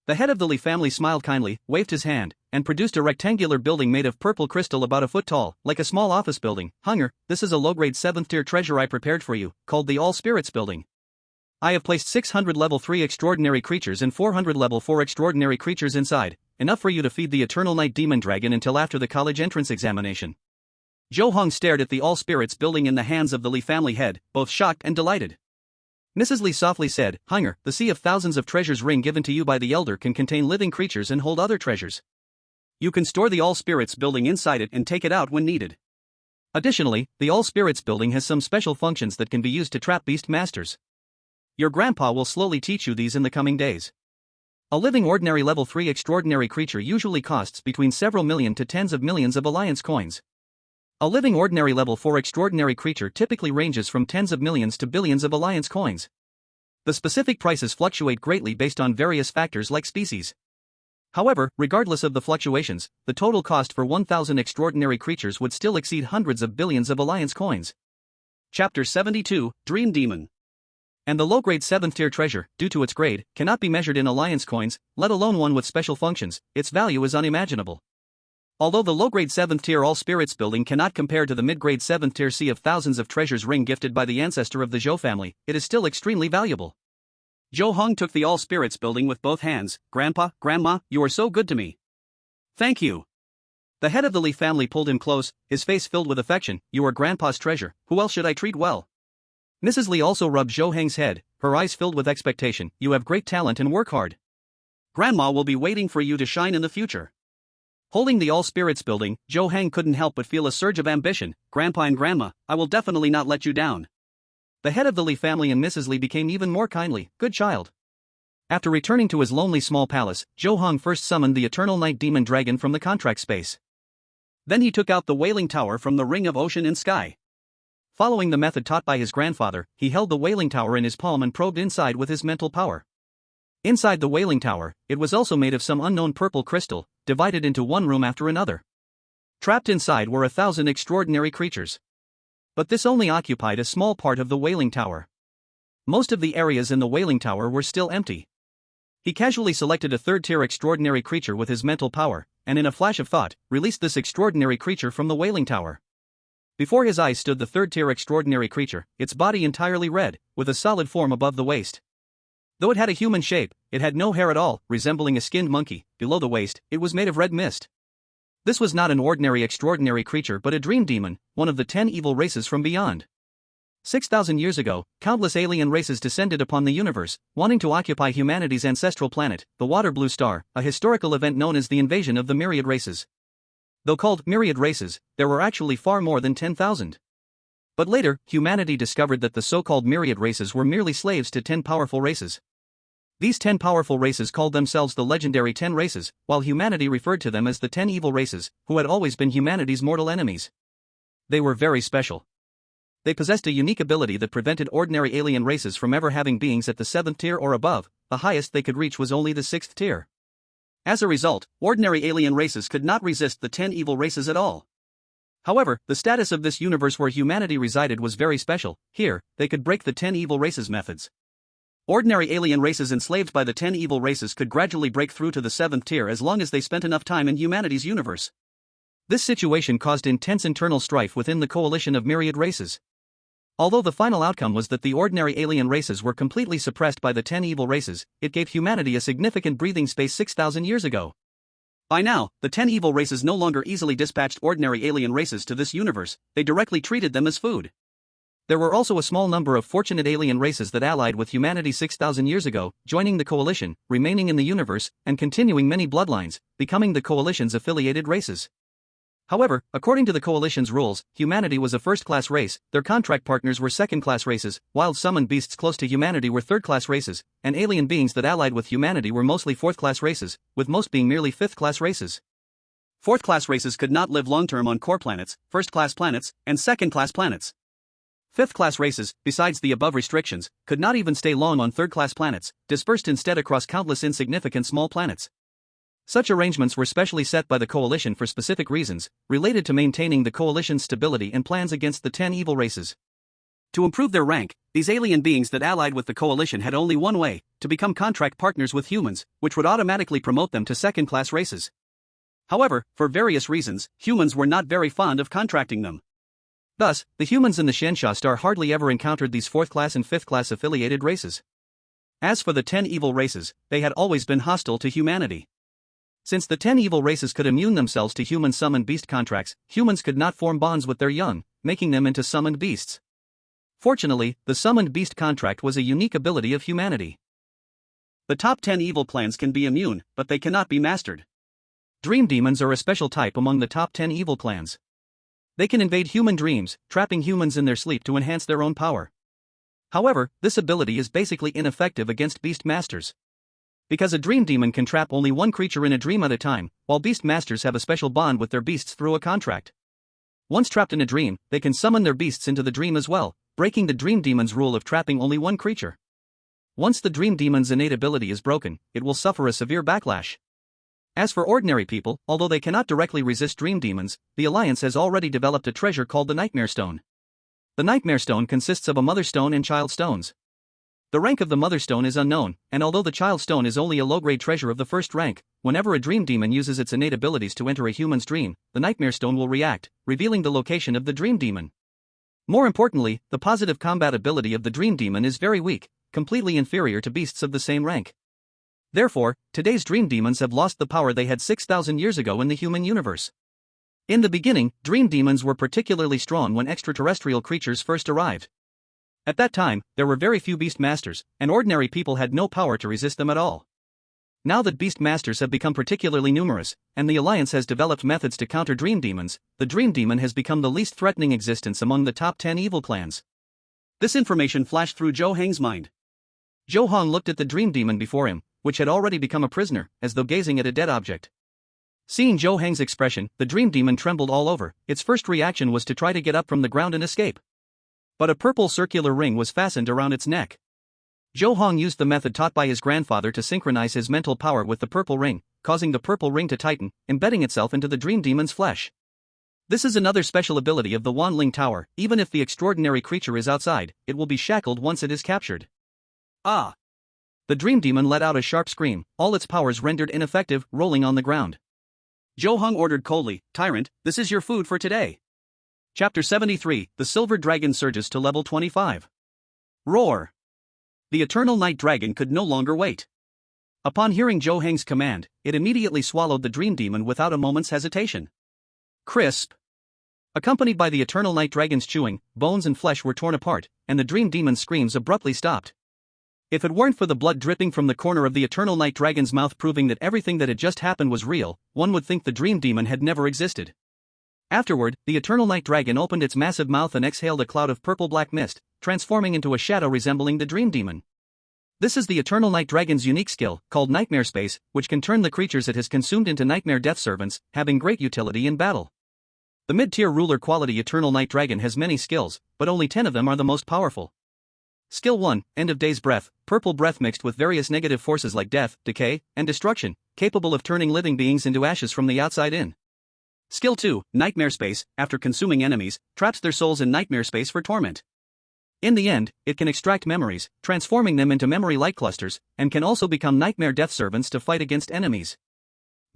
The head of the Li family smiled kindly, waved his hand, and produced a rectangular building made of purple crystal about a foot tall, like a small office building. "Hunger, this is a low-grade 7th-tier treasure I prepared for you, called the All Spirits Building. I have placed 600 level 3 extraordinary creatures and 400 level 4 extraordinary creatures inside, enough for you to feed the Eternal Night Demon Dragon until after the college entrance examination." Zhou Heng stared at the All Spirits Building in the hands of the Li family head, both shocked and delighted. Mrs. Li softly said, "Hunger, the sea of thousands of treasures ring given to you by the Elder can contain living creatures and hold other treasures. You can store the All Spirits Building inside it and take it out when needed. Additionally, the All Spirits Building has some special functions that can be used to trap beast masters. Your grandpa will slowly teach you these in the coming days. A living ordinary level 3 extraordinary creature usually costs between several million to tens of millions of alliance coins. A living ordinary level 4 extraordinary creature typically ranges from tens of millions to billions of alliance coins. The specific prices fluctuate greatly based on various factors like species. However, regardless of the fluctuations, the total cost for 1,000 extraordinary creatures would still exceed hundreds of billions of alliance coins." Chapter 72, Dream Demon. And the low-grade 7th-tier treasure, due to its grade, cannot be measured in alliance coins, let alone one with special functions. Its value is unimaginable. Although the low-grade 7th-tier All Spirits Building cannot compare to the mid-grade 7th-tier Sea of Thousands of Treasures ring gifted by the ancestor of the Zhou family, it is still extremely valuable. Zhou Heng took the All Spirits Building with both hands. "Grandpa, Grandma, you are so good to me." "Thank you." The head of the Li family pulled him close, his face filled with affection. "You are Grandpa's treasure, who else should I treat well?" Mrs. Li also rubbed Zhou Heng's head, her eyes filled with expectation. "You have great talent and work hard. Grandma will be waiting for you to shine in the future." Holding the All Spirits Building, Zhou Heng couldn't help but feel a surge of ambition. "Grandpa and Grandma, I will definitely not let you down." The head of the Li family and Mrs. Li became even more kindly, good child. After returning to his lonely small palace, Zhou Heng first summoned the eternal night demon dragon from the contract space. Then he took out the Wailing Tower from the ring of ocean and sky. Following the method taught by his grandfather, he held the Wailing Tower in his palm and probed inside with his mental power. Inside the Wailing Tower, it was also made of some unknown purple crystal, divided into one room after another. Trapped inside were 1,000 extraordinary creatures. But this only occupied a small part of the Wailing Tower. Most of the areas in the Wailing Tower were still empty. He casually selected a third-tier extraordinary creature with his mental power, and in a flash of thought, released this extraordinary creature from the Wailing Tower. Before his eyes stood the third-tier extraordinary creature, its body entirely red, with a solid form above the waist. Though it had a human shape, it had no hair at all, resembling a skinned monkey. Below the waist, it was made of red mist. This was not an ordinary extraordinary creature but a dream demon, one of the 10 evil races from beyond. 6,000 years ago, countless alien races descended upon the universe, wanting to occupy humanity's ancestral planet, the Water Blue Star, a historical event known as the invasion of the myriad races. Though called myriad races, there were actually far more than 10,000. But later, humanity discovered that the so-called myriad races were merely slaves to 10 powerful races. These 10 powerful races called themselves the legendary 10 races, while humanity referred to them as the 10 evil races, who had always been humanity's mortal enemies. They were very special. They possessed a unique ability that prevented ordinary alien races from ever having beings at the 7th tier or above. The highest they could reach was only the 6th tier. As a result, ordinary alien races could not resist the 10 evil races at all. However, the status of this universe where humanity resided was very special. Here, they could break the 10 evil races methods. Ordinary alien races enslaved by the 10 evil races could gradually break through to the 7th tier as long as they spent enough time in humanity's universe. This situation caused intense internal strife within the coalition of myriad races. Although the final outcome was that the ordinary alien races were completely suppressed by the 10 evil races, it gave humanity a significant breathing space 6,000 years ago. By now, the 10 evil races no longer easily dispatched ordinary alien races to this universe, they directly treated them as food. There were also a small number of fortunate alien races that allied with humanity 6,000 years ago, joining the coalition, remaining in the universe, and continuing many bloodlines, becoming the coalition's affiliated races. However, according to the coalition's rules, humanity was a first-class race, their contract partners were second-class races, wild summoned beasts close to humanity were third-class races, and alien beings that allied with humanity were mostly fourth-class races, with most being merely fifth-class races. Fourth-class races could not live long-term on core planets, first-class planets, and second-class planets. Fifth-class races, besides the above restrictions, could not even stay long on third-class planets, dispersed instead across countless insignificant small planets. Such arrangements were specially set by the coalition for specific reasons, related to maintaining the coalition's stability and plans against the 10 evil races. To improve their rank, these alien beings that allied with the coalition had only one way, to become contract partners with humans, which would automatically promote them to second-class races. However, for various reasons, humans were not very fond of contracting them. Thus, the humans in the Shensha star hardly ever encountered these fourth-class and fifth-class affiliated races. As for the 10 evil races, they had always been hostile to humanity. Since the 10 evil races could immune themselves to human summoned beast contracts, humans could not form bonds with their young, making them into summoned beasts. Fortunately, the summoned beast contract was a unique ability of humanity. The top 10 evil plans can be immune, but they cannot be mastered. Dream demons are a special type among the top 10 evil plans. They can invade human dreams, trapping humans in their sleep to enhance their own power. However, this ability is basically ineffective against beast masters. Because a dream demon can trap only one creature in a dream at a time, while beast masters have a special bond with their beasts through a contract. Once trapped in a dream, they can summon their beasts into the dream as well, breaking the dream demon's rule of trapping only one creature. Once the dream demon's innate ability is broken, it will suffer a severe backlash. As for ordinary people, although they cannot directly resist dream demons, the Alliance has already developed a treasure called the Nightmare Stone. The Nightmare Stone consists of a Mother Stone and Child Stones. The rank of the Mother Stone is unknown, and although the Child Stone is only a low-grade treasure of the first rank, whenever a dream demon uses its innate abilities to enter a human's dream, the Nightmare Stone will react, revealing the location of the dream demon. More importantly, the positive combat ability of the dream demon is very weak, completely inferior to beasts of the same rank. Therefore, today's dream demons have lost the power they had 6,000 years ago in the human universe. In the beginning, dream demons were particularly strong when extraterrestrial creatures first arrived. At that time, there were very few beast masters, and ordinary people had no power to resist them at all. Now that beast masters have become particularly numerous, and the Alliance has developed methods to counter dream demons, the dream demon has become the least threatening existence among the top 10 evil plans. This information flashed through Zhou Heng's mind. Zhou Heng looked at the dream demon before him, which had already become a prisoner, as though gazing at a dead object. Seeing Zhou Heng's expression, the dream demon trembled all over. Its first reaction was to try to get up from the ground and escape. But a purple circular ring was fastened around its neck. Zhou Heng used the method taught by his grandfather to synchronize his mental power with the purple ring, causing the purple ring to tighten, embedding itself into the dream demon's flesh. This is another special ability of the Wanling Tower. Even if the extraordinary creature is outside, it will be shackled once it is captured. Ah! The dream demon let out a sharp scream, all its powers rendered ineffective, rolling on the ground. Zhou Heng ordered coldly, "Tyrant, this is your food for today." Chapter 73, The Silver Dragon Surges to Level 25. Roar! The Eternal Night Dragon could no longer wait. Upon hearing Zhou Heng's command, it immediately swallowed the dream demon without a moment's hesitation. Crisp! Accompanied by the Eternal Night Dragon's chewing, bones and flesh were torn apart, and the dream demon's screams abruptly stopped. If it weren't for the blood dripping from the corner of the Eternal Night Dragon's mouth proving that everything that had just happened was real, one would think the dream demon had never existed. Afterward, the Eternal Night Dragon opened its massive mouth and exhaled a cloud of purple-black mist, transforming into a shadow resembling the dream demon. This is the Eternal Night Dragon's unique skill, called Nightmare Space, which can turn the creatures it has consumed into nightmare death servants, having great utility in battle. The mid-tier ruler quality Eternal Night Dragon has many skills, but only 10 of them are the most powerful. Skill 1, End of Day's Breath, purple breath mixed with various negative forces like death, decay, and destruction, capable of turning living beings into ashes from the outside in. Skill 2, Nightmare Space, after consuming enemies, traps their souls in nightmare space for torment. In the end, it can extract memories, transforming them into memory light clusters, and can also become nightmare death servants to fight against enemies.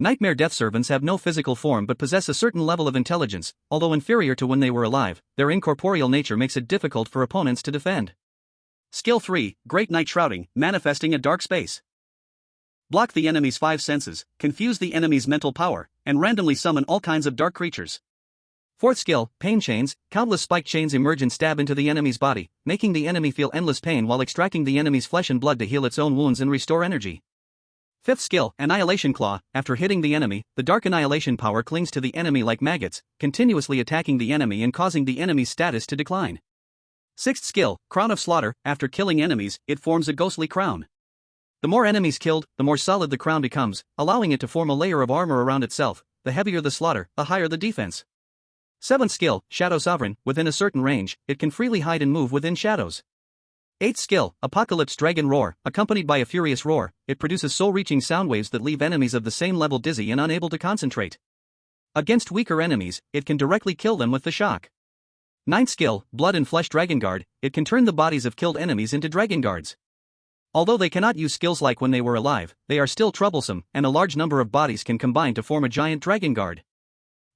Nightmare death servants have no physical form but possess a certain level of intelligence, although inferior to when they were alive. Their incorporeal nature makes it difficult for opponents to defend. Skill 3, Great Night Shrouding, manifesting a dark space. Block the enemy's 5 senses, confuse the enemy's mental power, and randomly summon all kinds of dark creatures. Fourth skill, Pain Chains, countless spiked chains emerge and stab into the enemy's body, making the enemy feel endless pain while extracting the enemy's flesh and blood to heal its own wounds and restore energy. Fifth skill, Annihilation Claw, after hitting the enemy, the dark annihilation power clings to the enemy like maggots, continuously attacking the enemy and causing the enemy's status to decline. Sixth skill, Crown of Slaughter, after killing enemies, it forms a ghostly crown. The more enemies killed, the more solid the crown becomes, allowing it to form a layer of armor around itself. The heavier the slaughter, the higher the defense. Seventh skill, Shadow Sovereign, within a certain range, it can freely hide and move within shadows. Eighth skill, Apocalypse Dragon Roar, accompanied by a furious roar, it produces soul-reaching sound waves that leave enemies of the same level dizzy and unable to concentrate. Against weaker enemies, it can directly kill them with the shock. Ninth skill, Blood and Flesh Dragon Guard, it can turn the bodies of killed enemies into dragon guards. Although they cannot use skills like when they were alive, they are still troublesome, and a large number of bodies can combine to form a giant dragon guard.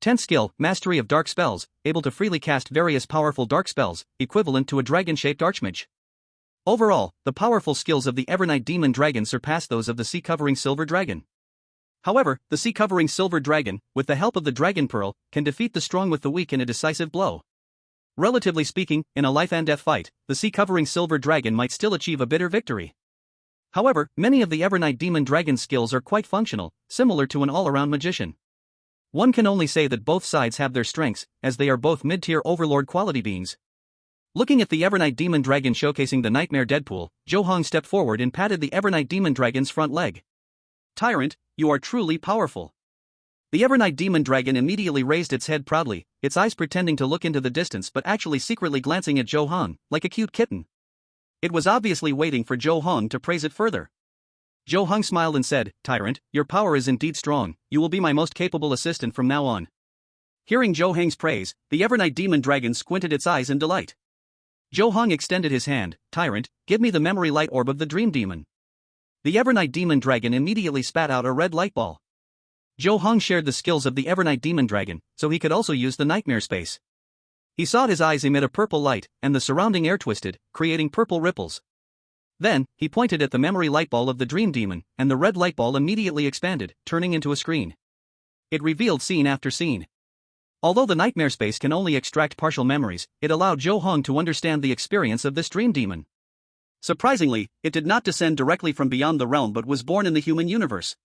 10th skill, Mastery of Dark Spells, able to freely cast various powerful dark spells, equivalent to a dragon-shaped archmage. Overall, the powerful skills of the Evernight Demon Dragon surpass those of the Sea-Covering Silver Dragon. However, the Sea-Covering Silver Dragon, with the help of the Dragon Pearl, can defeat the strong with the weak in a decisive blow. Relatively speaking, in a life-and-death fight, the Sea-Covering Silver Dragon might still achieve a bitter victory. However, many of the Evernight Demon Dragon's skills are quite functional, similar to an all-around magician. One can only say that both sides have their strengths, as they are both mid-tier Overlord quality beings. Looking at the Evernight Demon Dragon showcasing the Nightmare Deadpool, Zhou Heng stepped forward and patted the Evernight Demon Dragon's front leg. "Tyrant, you are truly powerful." The Evernight Demon Dragon immediately raised its head proudly, its eyes pretending to look into the distance but actually secretly glancing at Zhou Heng, like a cute kitten. It was obviously waiting for Zhou Heng to praise it further. Zhou Heng smiled and said, "Tyrant, your power is indeed strong, you will be my most capable assistant from now on." Hearing Zhou Heng's praise, the Evernight Demon Dragon squinted its eyes in delight. Zhou Heng extended his hand, "Tyrant, give me the memory light orb of the Dream Demon." The Evernight Demon Dragon immediately spat out a red light ball. Zhou Heng shared the skills of the Evernight Demon Dragon, so he could also use the Nightmare Space. He saw his eyes emit a purple light, and the surrounding air twisted, creating purple ripples. Then, he pointed at the memory light ball of the Dream Demon, and the red light ball immediately expanded, turning into a screen. It revealed scene after scene. Although the Nightmare Space can only extract partial memories, it allowed Zhou Heng to understand the experience of this Dream Demon. Surprisingly, it did not descend directly from beyond the realm but was born in the human universe.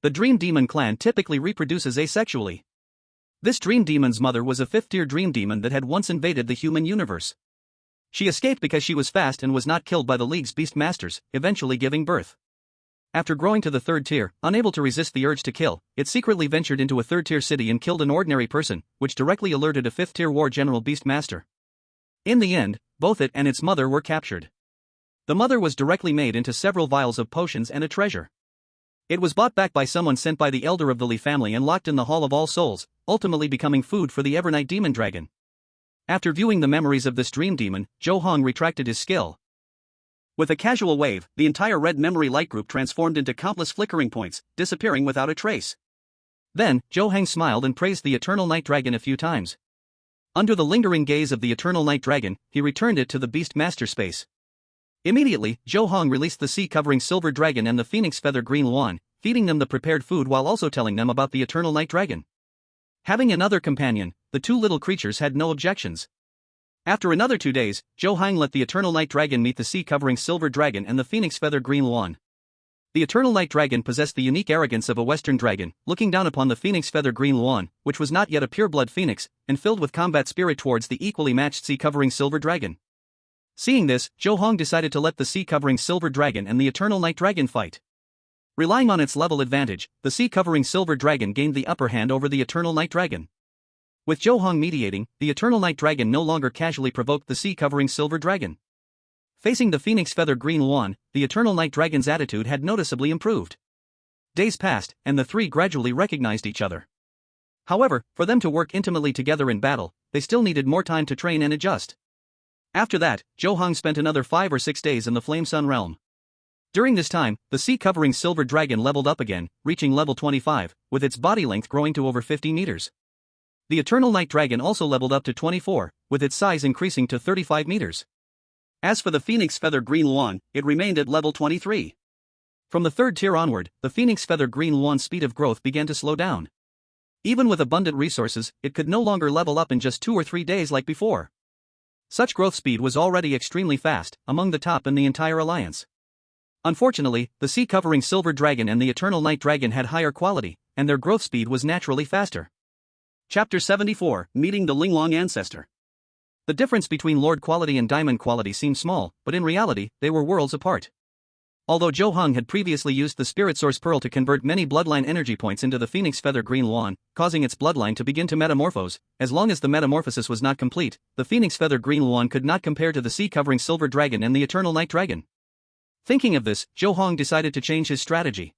The Dream Demon clan typically reproduces asexually. This Dream Demon's mother was a 5th-tier Dream Demon that had once invaded the human universe. She escaped because she was fast and was not killed by the League's beast masters, eventually giving birth. After growing to the third tier, unable to resist the urge to kill, it secretly ventured into a third-tier city and killed an ordinary person, which directly alerted a fifth-tier war general beast master. In the end, both it and its mother were captured. The mother was directly made into several vials of potions and a treasure. It was bought back by someone sent by the elder of the Li family and locked in the Hall of All Souls, ultimately becoming food for the Evernight demon dragon. After viewing the memories of this dream demon, Zhou Heng retracted his skill. With a casual wave, the entire red memory light group transformed into countless flickering points, disappearing without a trace. Then, Zhou Heng smiled and praised the Eternal Night Dragon a few times. Under the lingering gaze of the Eternal Night Dragon, he returned it to the Beast Master space. Immediately, Zhou Heng released the sea-covering Silver Dragon and the Phoenix Feather Green Luan, feeding them the prepared food while also telling them about the Eternal Night Dragon. Having another companion, the two little creatures had no objections. After another 2 days, Zhou Heng let the Eternal Night Dragon meet the sea-covering Silver Dragon and the Phoenix Feather Green Luan. The Eternal Night Dragon possessed the unique arrogance of a Western dragon, looking down upon the Phoenix Feather Green Luan, which was not yet a pure-blood phoenix, and filled with combat spirit towards the equally matched sea-covering Silver Dragon. Seeing this, Zhou Heng decided to let the sea-covering Silver Dragon and the Eternal Night Dragon fight. Relying on its level advantage, the sea-covering Silver Dragon gained the upper hand over the Eternal Night Dragon. With Zhou Heng mediating, the Eternal Night Dragon no longer casually provoked the sea-covering Silver Dragon. Facing the Phoenix Feather Green Luan, the Eternal Night Dragon's attitude had noticeably improved. Days passed, and the three gradually recognized each other. However, for them to work intimately together in battle, they still needed more time to train and adjust. After that, Zhou Heng spent another 5 or 6 days in the Flame Sun realm. During this time, the sea-covering Silver Dragon leveled up again, reaching level 25, with its body length growing to over 50 meters. The Eternal Night Dragon also leveled up to 24, with its size increasing to 35 meters. As for the Phoenix Feather Green Luan, it remained at level 23. From the third tier onward, the Phoenix Feather Green Luan's speed of growth began to slow down. Even with abundant resources, it could no longer level up in just 2 or 3 days like before. Such growth speed was already extremely fast, among the top in the entire alliance. Unfortunately, the sea-covering Silver Dragon and the Eternal Night Dragon had higher quality, and their growth speed was naturally faster. Chapter 74, Meeting the Linglong Ancestor. The difference between Lord quality and Diamond quality seemed small, but in reality, they were worlds apart. Although Zhou Heng had previously used the Spirit Source Pearl to convert many bloodline energy points into the Phoenix Feather Green Luan, causing its bloodline to begin to metamorphose, as long as the metamorphosis was not complete, the Phoenix Feather Green Luan could not compare to the sea-covering Silver Dragon and the Eternal Night Dragon. Thinking of this, Zhou Heng decided to change his strategy.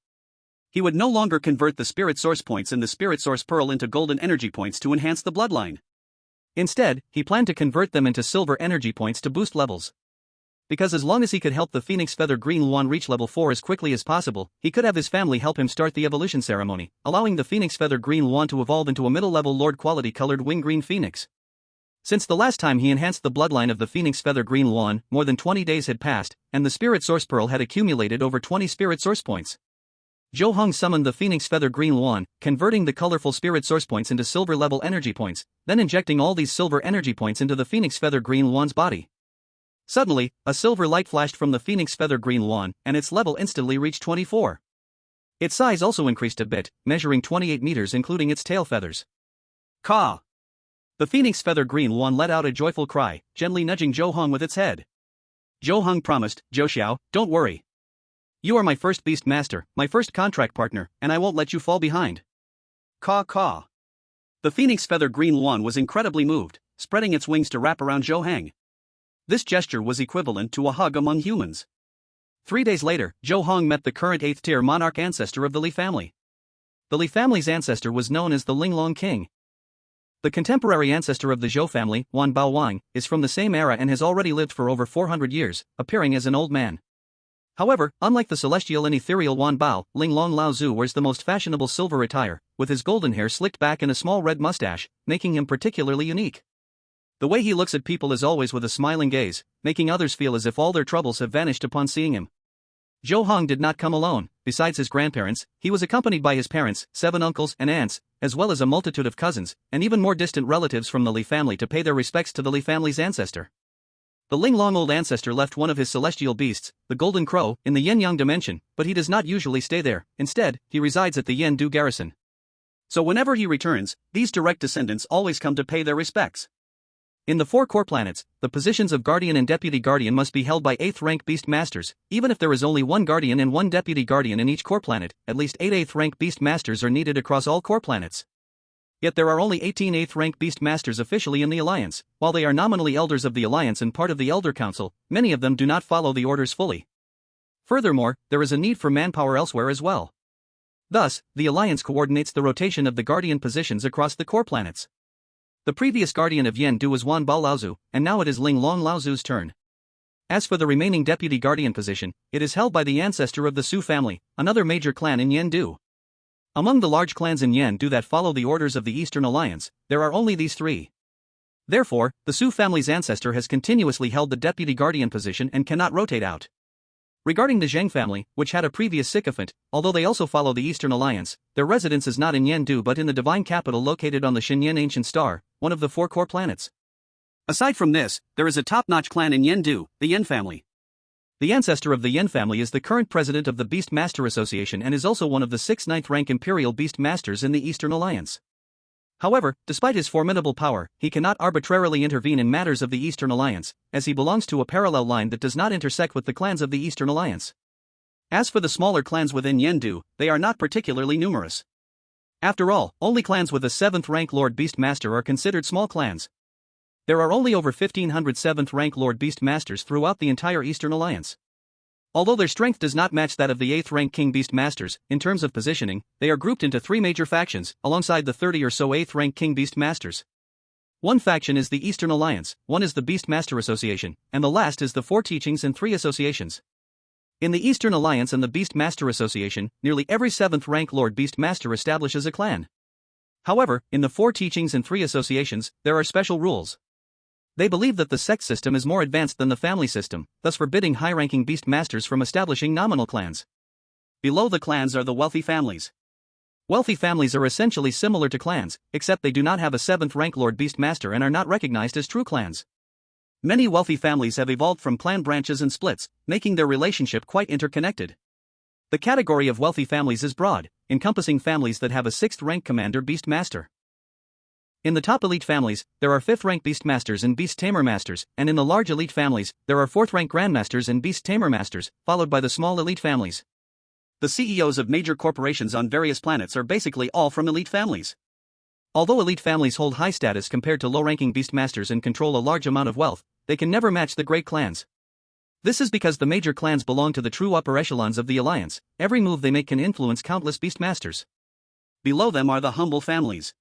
He would no longer convert the Spirit Source points and the Spirit Source Pearl into golden energy points to enhance the bloodline. Instead, he planned to convert them into silver energy points to boost levels. Because as long as he could help the Phoenix Feather Green Luan reach level 4 as quickly as possible, he could have his family help him start the evolution ceremony, allowing the Phoenix Feather Green Luan to evolve into a middle-level Lord quality colored wing green phoenix. Since the last time he enhanced the bloodline of the Phoenix Feather Green Luan, more than 20 days had passed, and the Spirit Source Pearl had accumulated over 20 Spirit Source points. Zhou Heng summoned the Phoenix Feather Green Luan, converting the colorful Spirit Source points into silver-level energy points, then injecting all these silver energy points into the Phoenix Feather Green Luan's body. Suddenly, a silver light flashed from the Phoenix Feather Green Luan, and its level instantly reached 24. Its size also increased a bit, measuring 28 meters including its tail feathers. Caw! The Phoenix Feather Green Luan let out a joyful cry, gently nudging Zhou Heng with its head. Zhou Heng promised, "Zhou Xiao, don't worry. You are my first beast master, my first contract partner, and I won't let you fall behind." Caw caw. The Phoenix Feather Green Luan was incredibly moved, spreading its wings to wrap around Zhou Heng. This gesture was equivalent to a hug among humans. 3 days later, Zhou Heng met the current 8th-tier monarch ancestor of the Li family. The Li family's ancestor was known as the Linglong King. The contemporary ancestor of the Zhou family, Wan Baowang, is from the same era and has already lived for over 400 years, appearing as an old man. However, unlike the celestial and ethereal Wan Bao, Linglong Laozu wears the most fashionable silver attire, with his golden hair slicked back and a small red mustache, making him particularly unique. The way he looks at people is always with a smiling gaze, making others feel as if all their troubles have vanished upon seeing him. Zhou Heng did not come alone. Besides his grandparents, he was accompanied by his parents, 7 uncles and aunts, as well as a multitude of cousins, and even more distant relatives from the Li family to pay their respects to the Li family's ancestor. The Linglong old ancestor left one of his celestial beasts, the Golden Crow, in the Yin-Yang dimension, but he does not usually stay there. Instead, he resides at the Yen-Du garrison. So whenever he returns, these direct descendants always come to pay their respects. In the 4 core planets, the positions of Guardian and Deputy Guardian must be held by 8th rank Beast Masters. Even if there is only 1 Guardian and 1 Deputy Guardian in each core planet, at least 8 8th rank Beast Masters are needed across all core planets. Yet there are only 18 8th rank Beast Masters officially in the Alliance. While they are nominally elders of the Alliance and part of the Elder Council, many of them do not follow the orders fully. Furthermore, there is a need for manpower elsewhere as well. Thus, the Alliance coordinates the rotation of the Guardian positions across the core planets. The previous Guardian of Yendu was Wan Bao Laozu, and now it is Ling Long Laozu's turn. As for the remaining Deputy Guardian position, it is held by the ancestor of the Su family, another major clan in Yendu. Among the large clans in Yendu that follow the orders of the Eastern Alliance, there are only these 3. Therefore, the Su family's ancestor has continuously held the Deputy Guardian position and cannot rotate out. Regarding the Zheng family, which had a previous sycophant, although they also follow the Eastern Alliance, their residence is not in Yendu but in the divine capital located on the Shinyan Ancient Star, one of the 4 core planets. Aside from this, there is a top-notch clan in Yendu, the Yen family. The ancestor of the Yen family is the current president of the Beast Master Association and is also one of the 6 9th rank Imperial Beast Masters in the Eastern Alliance. However, despite his formidable power, he cannot arbitrarily intervene in matters of the Eastern Alliance, as he belongs to a parallel line that does not intersect with the clans of the Eastern Alliance. As for the smaller clans within Yendu, they are not particularly numerous. After all, only clans with a 7th rank Lord Beast Master are considered small clans. There are only over 1,500 7th rank Lord Beast Masters throughout the entire Eastern Alliance. Although their strength does not match that of the 8th rank King Beast Masters, in terms of positioning, they are grouped into 3 major factions, alongside the 30 or so 8th rank King Beast Masters. One faction is the Eastern Alliance, one is the Beast Master Association, and the last is the 4 Teachings and 3 Associations. In the Eastern Alliance and the Beast Master Association, nearly every 7th rank Lord Beast Master establishes a clan. However, in the 4 Teachings and 3 Associations, there are special rules. They believe that the sect system is more advanced than the family system, thus forbidding high-ranking Beast Masters from establishing nominal clans. Below the clans are the wealthy families. Wealthy families are essentially similar to clans, except they do not have a 7th rank Lord Beast Master and are not recognized as true clans. Many wealthy families have evolved from clan branches and splits, making their relationship quite interconnected. The category of wealthy families is broad, encompassing families that have a 6th rank Commander Beast Master. In the top elite families, there are 5th rank Beast Masters and Beast Tamer Masters, and in the large elite families, there are 4th rank Grandmasters and Beast Tamer Masters, followed by the small elite families. The CEOs of major corporations on various planets are basically all from elite families. Although elite families hold high status compared to low-ranking Beast Masters and control a large amount of wealth, they can never match the great clans. This is because the major clans belong to the true upper echelons of the Alliance. Every move they make can influence countless Beast Masters. Below them are the humble families.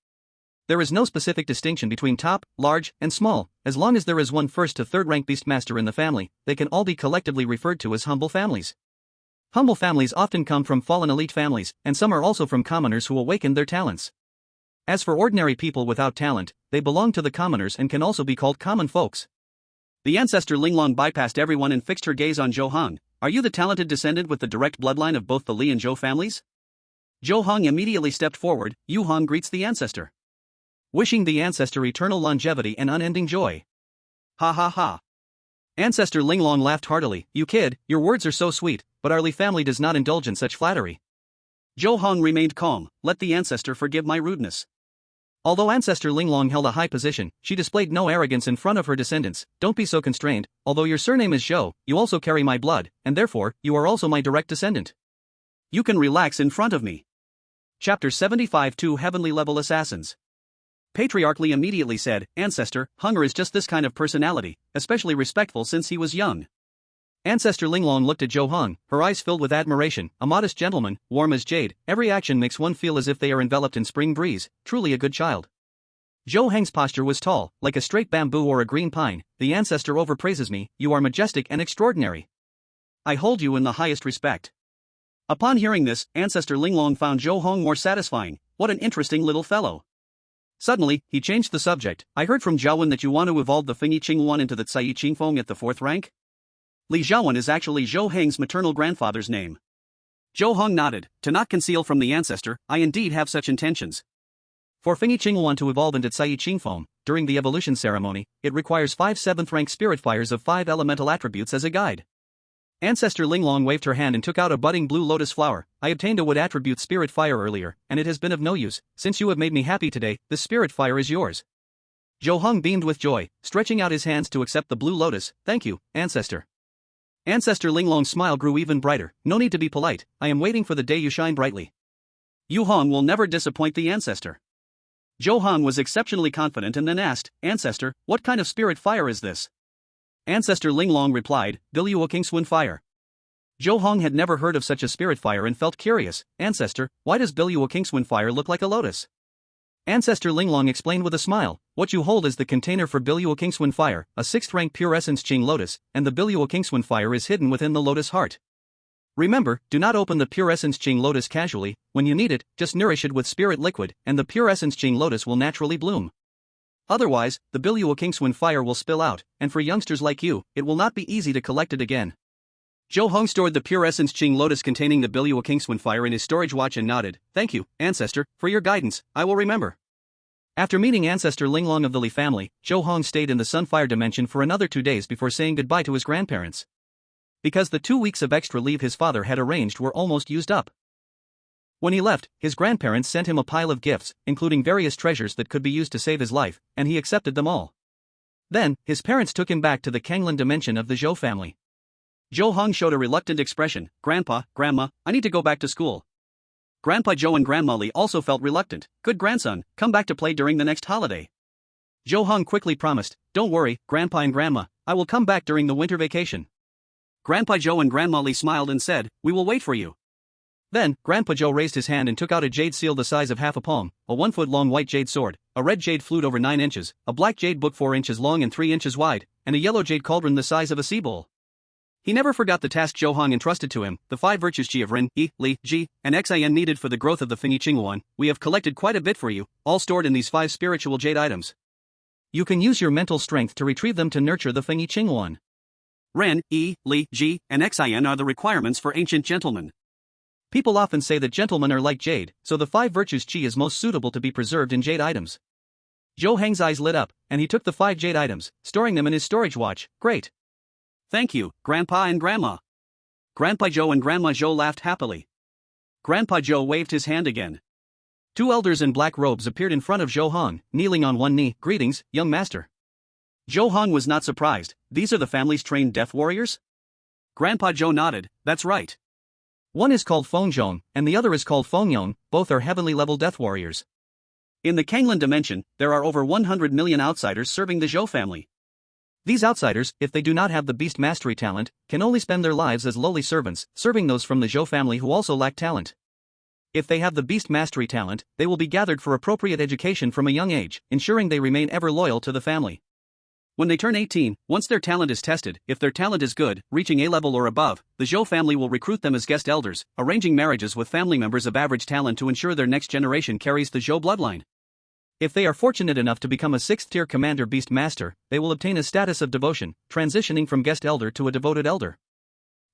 There is no specific distinction between top, large, and small. As long as there is one 1st to 3rd rank Beast Master in the family, they can all be collectively referred to as humble families. Humble families often come from fallen elite families, and some are also from commoners who awakened their talents. As for ordinary people without talent, they belong to the commoners and can also be called common folks. The ancestor Linglong bypassed everyone and fixed her gaze on Zhou Heng. Are you the talented descendant with the direct bloodline of both the Li and Zhou families? Zhou Heng immediately stepped forward. Yu Heng greets the ancestor, wishing the ancestor eternal longevity and unending joy. Ha ha ha. Ancestor Linglong laughed heartily. You kid, your words are so sweet, but our Li family does not indulge in such flattery. Zhou Heng remained calm. Let the ancestor forgive my rudeness. Although ancestor Linglong held a high position, she displayed no arrogance in front of her descendants. Don't be so constrained. Although your surname is Zhou, you also carry my blood, and therefore, you are also my direct descendant. You can relax in front of me. Chapter 75 2 Heavenly Level Assassins. Patriarch Li immediately said, Ancestor, Hunger is just this kind of personality, especially respectful since he was young. Ancestor Linglong looked at Zhou Heng, her eyes filled with admiration. A modest gentleman, warm as jade, every action makes one feel as if they are enveloped in spring breeze, truly a good child. Zhou Heng's posture was tall, like a straight bamboo or a green pine. The ancestor overpraises me. You are majestic and extraordinary. I hold you in the highest respect. Upon hearing this, ancestor Linglong found Zhou Heng more satisfying. What an interesting little fellow. Suddenly, he changed the subject. I heard from Zhaowen that you want to evolve the Fengyi Luan into the Cai Qingfeng at the 4th rank? Li Zhaowen is actually Zhou Heng's maternal grandfather's name. Zhou Heng nodded. To not conceal from the ancestor, I indeed have such intentions. For Fengyi Luan to evolve into Cai Qingfeng, during the evolution ceremony, it requires 5 7th rank spirit fires of 5 elemental attributes as a guide. Ancestor Linglong waved her hand and took out a budding blue lotus flower. I obtained a wood attribute spirit fire earlier, and it has been of no use. Since you have made me happy today, this spirit fire is yours. Zhou Heng beamed with joy, stretching out his hands to accept the blue lotus. Thank you, ancestor. Ancestor Linglong's smile grew even brighter. No need to be polite, I am waiting for the day you shine brightly. Yu Hong will never disappoint the ancestor. Zhou Heng was exceptionally confident and then asked, Ancestor, what kind of spirit fire is this? Ancestor Linglong replied, Bilyuo Kingswind fire. Zhou Heng had never heard of such a spirit fire and felt curious. Ancestor, why does Bilyuo Kingswind fire look like a lotus? Ancestor Linglong explained with a smile, what you hold is the container for Bilyuo Kingswind fire, a 6th rank pure essence Qing lotus, and the Bilyuo Kingswind fire is hidden within the lotus heart. Remember, do not open the pure essence Qing lotus casually. When you need it, just nourish it with spirit liquid, and the pure essence Qing lotus will naturally bloom. Otherwise, the Bilyuo Kingswind fire will spill out, and for youngsters like you, it will not be easy to collect it again. Zhou Heng stored the pure essence Qing lotus containing the Bilyuo Kingswind fire in his storage watch and nodded. Thank you, ancestor, for your guidance, I will remember. After meeting ancestor Linglong of the Li family, Zhou Heng stayed in the Sunfire dimension for another 2 days before saying goodbye to his grandparents. Because the 2 weeks of extra leave his father had arranged were almost used up. When he left, his grandparents sent him a pile of gifts, including various treasures that could be used to save his life, and he accepted them all. Then, his parents took him back to the Kanglan dimension of the Zhou family. Zhou Heng showed a reluctant expression. Grandpa, Grandma, I need to go back to school. Grandpa Zhou and Grandma Li also felt reluctant. Good grandson, come back to play during the next holiday. Zhou Heng quickly promised, don't worry, Grandpa and Grandma, I will come back during the winter vacation. Grandpa Zhou and Grandma Li smiled and said, we will wait for you. Then, Grandpa Zhou raised his hand and took out a jade seal the size of half a palm, a 1-foot-long white jade sword, a red jade flute over 9 inches, a black jade book 4 inches long and 3 inches wide, and a yellow jade cauldron the size of a sea bowl. He never forgot the task Zhou Heng entrusted to him, the 5 virtues Qi of Ren, Yi, Li, Ji, and Xin needed for the growth of the Fengyi Luan. We have collected quite a bit for you, all stored in these 5 spiritual jade items. You can use your mental strength to retrieve them to nurture the Fengyi Luan. Ren, Yi, Li, Ji, and Xin are the requirements for ancient gentlemen. People often say that gentlemen are like jade, so the 5 virtues Qi is most suitable to be preserved in jade items. Zhou Heng's eyes lit up, and he took the 5 jade items, storing them in his storage watch. Great. Thank you, Grandpa and Grandma. Grandpa Zhou and Grandma Zhou laughed happily. Grandpa Zhou waved his hand again. 2 elders in black robes appeared in front of Zhou Heng, kneeling on one knee. Greetings, young master. Zhou Heng was not surprised. These are the family's trained death warriors? Grandpa Zhou nodded. That's right. One is called Fengyi, and the other is called Fengyi. Both are heavenly-level death warriors. In the Kanglan dimension, there are over 100 million outsiders serving the Zhou family. These outsiders, if they do not have the beast mastery talent, can only spend their lives as lowly servants, serving those from the Zhou family who also lack talent. If they have the beast mastery talent, they will be gathered for appropriate education from a young age, ensuring they remain ever loyal to the family. When they turn 18, once their talent is tested, if their talent is good, reaching A level or above, the Zhou family will recruit them as guest elders, arranging marriages with family members of average talent to ensure their next generation carries the Zhou bloodline. If they are fortunate enough to become a 6th-tier commander beast master, they will obtain a status of devotion, transitioning from guest elder to a devoted elder.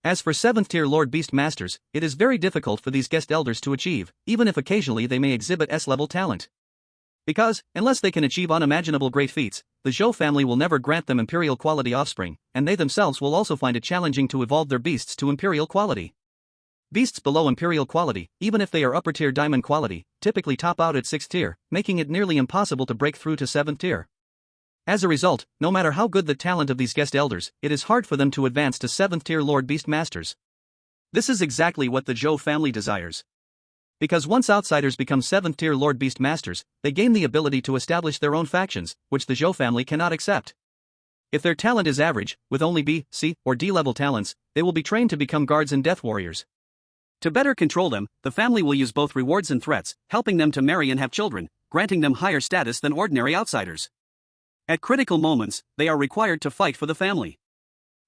As for 7th-tier lord beast masters, it is very difficult for these guest elders to achieve, even if occasionally they may exhibit S-level talent. Because, unless they can achieve unimaginable great feats, the Zhou family will never grant them imperial quality offspring, and they themselves will also find it challenging to evolve their beasts to imperial quality. Beasts below imperial quality, even if they are upper-tier diamond quality, typically top out at 6th tier, making it nearly impossible to break through to 7th tier. As a result, no matter how good the talent of these guest elders, it is hard for them to advance to 7th tier lord beast masters. This is exactly what the Zhou family desires. Because once outsiders become 7th tier lord beast masters, they gain the ability to establish their own factions, which the Zhou family cannot accept. If their talent is average, with only B, C, or D level talents, they will be trained to become guards and death warriors. To better control them, the family will use both rewards and threats, helping them to marry and have children, granting them higher status than ordinary outsiders. At critical moments, they are required to fight for the family.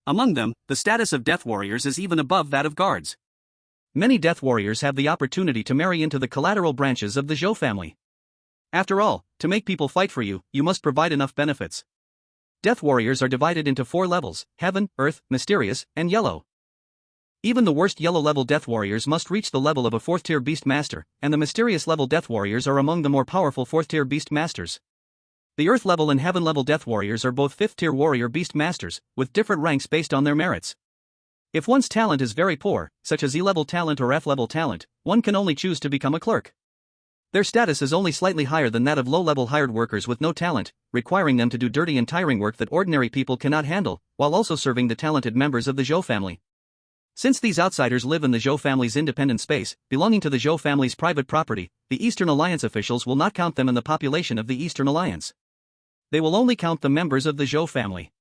Among them, the status of death warriors is even above that of guards. Many death warriors have the opportunity to marry into the collateral branches of the Zhou family. After all, to make people fight for you, you must provide enough benefits. Death warriors are divided into 4 levels: Heaven, Earth, Mysterious, and Yellow. Even the worst yellow-level death warriors must reach the level of a 4th-tier beast master, and the mysterious-level death warriors are among the more powerful 4th-tier beast masters. The Earth-level and Heaven-level death warriors are both 5th-tier warrior beast masters, with different ranks based on their merits. If one's talent is very poor, such as E-level talent or F-level talent, one can only choose to become a clerk. Their status is only slightly higher than that of low-level hired workers with no talent, requiring them to do dirty and tiring work that ordinary people cannot handle, while also serving the talented members of the Zhou family. Since these outsiders live in the Zhou family's independent space, belonging to the Zhou family's private property, the Eastern Alliance officials will not count them in the population of the Eastern Alliance. They will only count the members of the Zhou family.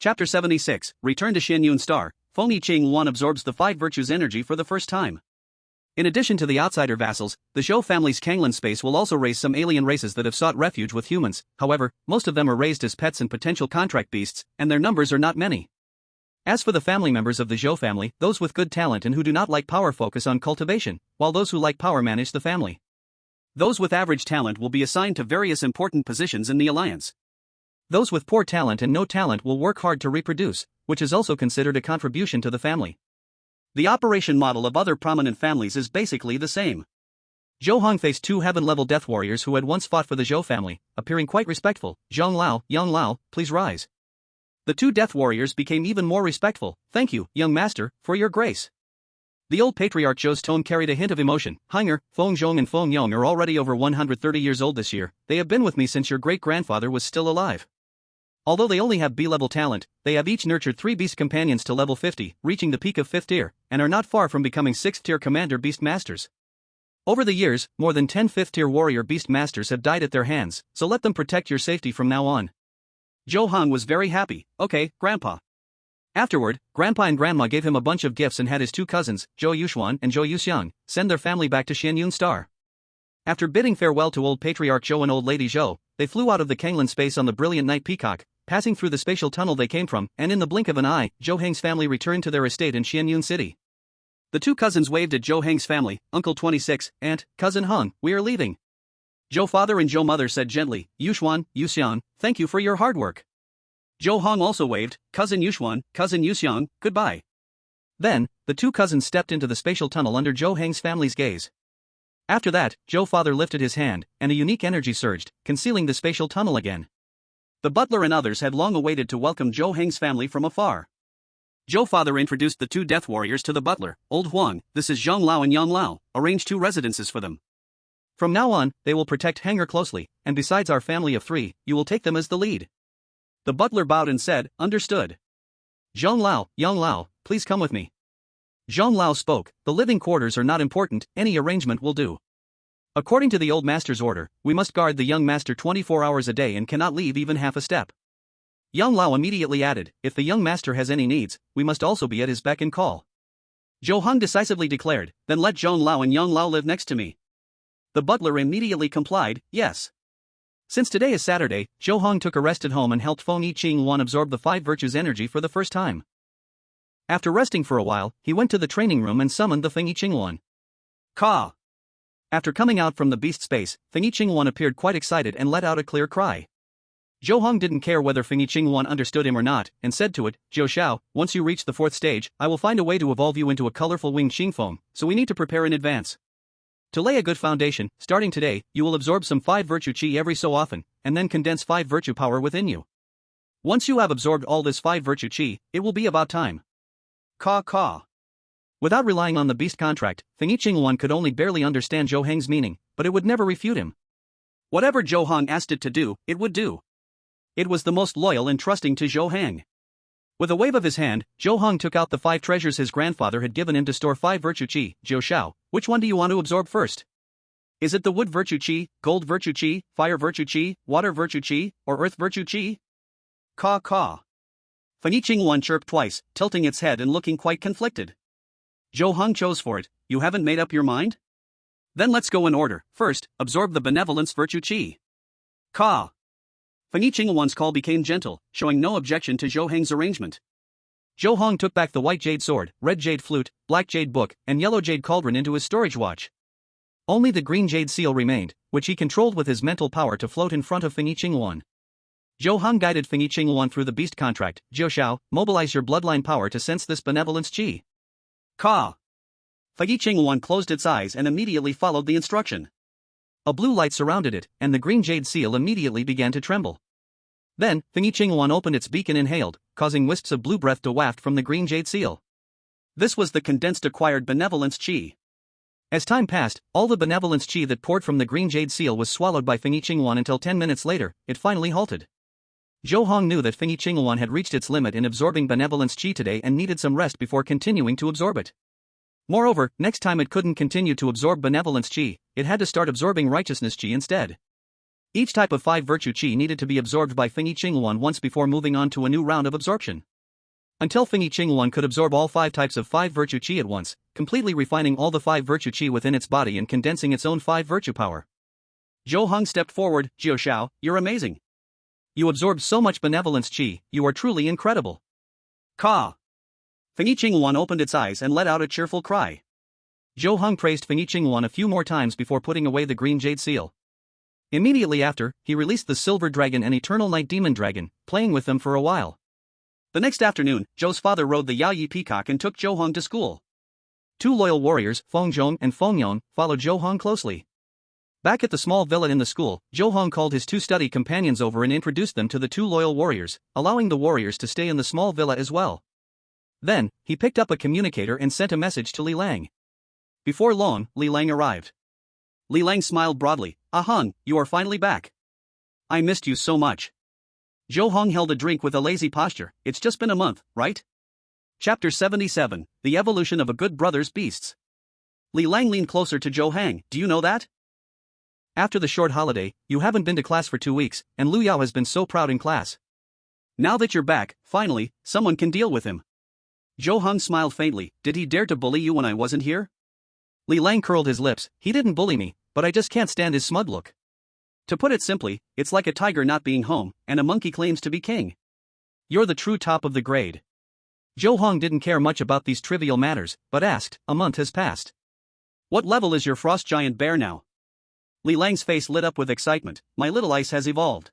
Chapter 76, Return to Xianyun Star. Fengyi Luan absorbs the 5 virtues energy for the first time. In addition to the outsider vassals, the Zhou family's Kanglan space will also raise some alien races that have sought refuge with humans. However, most of them are raised as pets and potential contract beasts, and their numbers are not many. As for the family members of the Zhou family, those with good talent and who do not like power focus on cultivation, while those who like power manage the family. Those with average talent will be assigned to various important positions in the alliance. Those with poor talent and no talent will work hard to reproduce, which is also considered a contribution to the family. The operation model of other prominent families is basically the same. Zhou Heng faced 2 heaven-level death warriors who had once fought for the Zhou family, appearing quite respectful. Zhang Lao, Young Lao, please rise. The 2 death warriors became even more respectful. Thank you, young master, for your grace. The old patriarch Zhou's tone carried a hint of emotion. Henger, Feng Zhong and Feng Yong are already over 130 years old this year. They have been with me since your great-grandfather was still alive. Although they only have B-level talent, they have each nurtured 3 beast companions to level 50, reaching the peak of 5th tier, and are not far from becoming 6th tier commander beast masters. Over the years, more than 10 5th tier warrior beast masters have died at their hands, so let them protect your safety from now on. Zhou Heng was very happy. Okay, Grandpa. Afterward, Grandpa and Grandma gave him a bunch of gifts and had his 2 cousins, Zhou Yuxuan and Zhou Yuxiang, send their family back to Xianyun Star. After bidding farewell to old patriarch Zhou and old lady Zhou, they flew out of the Kanglan space on the brilliant night peacock, passing through the spatial tunnel they came from, and in the blink of an eye, Zhou Heng's family returned to their estate in Xianyun City. The 2 cousins waved at Zhou Heng's family. Uncle 26, Aunt, Cousin Heng, we are leaving. Zhou father and Zhou mother said gently, Yuxuan, Yuxiang, thank you for your hard work. Zhou Heng also waved, Cousin Yuxuan, Cousin Yuxiang, goodbye. Then, the 2 cousins stepped into the spatial tunnel under Zhou Heng's family's gaze. After that, Zhou father lifted his hand, and a unique energy surged, concealing the spatial tunnel again. The butler and others had long awaited to welcome Zhou Heng's family from afar. Zhou father introduced the 2 death warriors to the butler. Old Huang, this is Zhang Lao and Yang Lao, arrange 2 residences for them. From now on, they will protect Hanger closely, and besides our family of 3, you will take them as the lead. The butler bowed and said, understood. Zhang Lao, Yang Lao, please come with me. Zhang Lao spoke, the living quarters are not important, any arrangement will do. According to the old master's order, we must guard the young master 24 hours a day and cannot leave even half a step. Yang Lao immediately added, if the young master has any needs, we must also be at his beck and call. Zhou Heng decisively declared, then let Zhang Lao and Yang Lao live next to me. The butler immediately complied, yes. Since today is Saturday, Zhou Heng took a rest at home and helped Fengyi Luan absorb the 5 virtues energy for the first time. After resting for a while, he went to the training room and summoned the Fengyi Luan. Caw! After coming out from the beast space, Fengyi Luan appeared quite excited and let out a clear cry. Zhou Heng didn't care whether Fengyi Luan understood him or not, and said to it, Zhou Xiao, once you reach the 4th stage, I will find a way to evolve you into a colorful winged Xingfeng, so we need to prepare in advance. To lay a good foundation, starting today, you will absorb some 5 virtue chi every so often, and then condense 5 virtue power within you. Once you have absorbed all this 5 virtue chi, it will be about time. Caw caw. Without relying on the beast contract, Fengyi Luan could only barely understand Zhou Heng's meaning, but it would never refute him. Whatever Zhou Heng asked it to do, it would do. It was the most loyal and trusting to Zhou Heng. With a wave of his hand, Zhou Heng took out the 5 treasures his grandfather had given him to store 5 virtue chi. Zhou Xiao, which one do you want to absorb first? Is it the wood virtue chi, gold virtue chi, fire virtue chi, water virtue chi, or earth virtue chi? Caw caw. Fengyi Luan chirped twice, tilting its head and looking quite conflicted. Zhou Heng chose for it. You haven't made up your mind? Then let's go in order. First, absorb the benevolence virtue chi. Caw. Fengyi Luan's call became gentle, showing no objection to Zhou Heng's arrangement. Zhou Heng took back the white jade sword, red jade flute, black jade book, and yellow jade cauldron into his storage watch. Only the green jade seal remained, which he controlled with his mental power to float in front of Fengyi Luan. Zhou Heng guided Fengyi Luan through the beast contract. Zhou Xiao, mobilize your bloodline power to sense this benevolence chi. Caw. Fengyi Luan closed its eyes and immediately followed the instruction. A blue light surrounded it, and the green jade seal immediately began to tremble. Then, Fengyi Luan opened its beak and inhaled, causing wisps of blue breath to waft from the green jade seal. This was the condensed acquired benevolence chi. As time passed, all the benevolence chi that poured from the green jade seal was swallowed by Fengyi Luan until 10 minutes later, it finally halted. Zhou Heng knew that Fengyi Luan had reached its limit in absorbing benevolence chi today and needed some rest before continuing to absorb it. Moreover, next time it couldn't continue to absorb benevolence chi, it had to start absorbing righteousness chi instead. Each type of 5 virtue chi needed to be absorbed by Fengyi Luan once before moving on to a new round of absorption. Until Fengyi Luan could absorb all 5 types of 5 virtue chi at once, completely refining all the 5 virtue chi within its body and condensing its own 5 virtue power. Zhou Heng stepped forward. Jiao Xiao, you're amazing. You absorbed so much benevolence chi, you are truly incredible. Ka. Fengyi Luan opened its eyes and let out a cheerful cry. Zhou Heng praised Fengyi Luan a few more times before putting away the green jade seal. Immediately after, he released the silver dragon and eternal night demon dragon, playing with them for a while. The next afternoon, Zhou's father rode the Yayi peacock and took Zhou Heng to school. 2 loyal warriors, Feng Zhong and Feng Yon, followed Zhou Heng closely. Back at the small villa in the school, Zhou Heng called his 2 study companions over and introduced them to the 2 loyal warriors, allowing the warriors to stay in the small villa as well. Then, he picked up a communicator and sent a message to Li Lang. Before long, Li Lang arrived. Li Lang smiled broadly. "Ah Heng, you are finally back. I missed you so much." Zhou Heng held a drink with a lazy posture. "It's just been a month, right?" Chapter 77, The Evolution of a Good Brother's Beasts. Li Lang leaned closer to Zhou Heng. "Do you know that? After the short holiday, you haven't been to class for 2 weeks, and Lu Yao has been so proud in class. Now that you're back, finally, someone can deal with him." Zhou Heng smiled faintly. "Did he dare to bully you when I wasn't here?" Li Lang curled his lips. "He didn't bully me, but I just can't stand his smug look. To put it simply, it's like a tiger not being home, and a monkey claims to be king. You're the true top of the grade." Zhou Heng didn't care much about these trivial matters, but asked, "A month has passed. What level is your frost giant bear now?" Li Lang's face lit up with excitement. "My little ice has evolved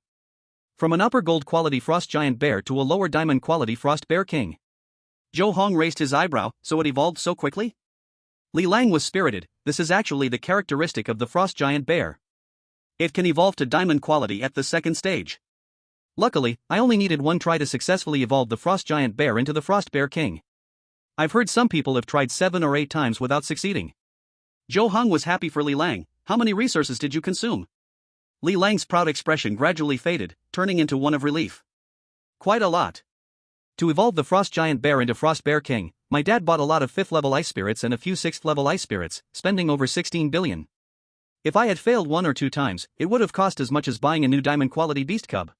from an upper gold quality frost giant bear to a lower diamond quality frost bear king." Zhou Heng raised his eyebrow. "So it evolved so quickly?" Li Lang was spirited. "This is actually the characteristic of the frost giant bear. It can evolve to diamond quality at the 2nd stage. Luckily, I only needed 1 try to successfully evolve the frost giant bear into the frost bear king. I've heard some people have tried 7 or 8 times without succeeding." Zhou Heng was happy for Li Lang. "How many resources did you consume?" Li Lang's proud expression gradually faded, turning into one of relief. "Quite a lot. To evolve the frost giant bear into frost bear king, my dad bought a lot of 5th level ice spirits and a few 6th level ice spirits, spending over 16 billion. If I had failed 1 or 2 times, it would have cost as much as buying a new diamond quality beast cub."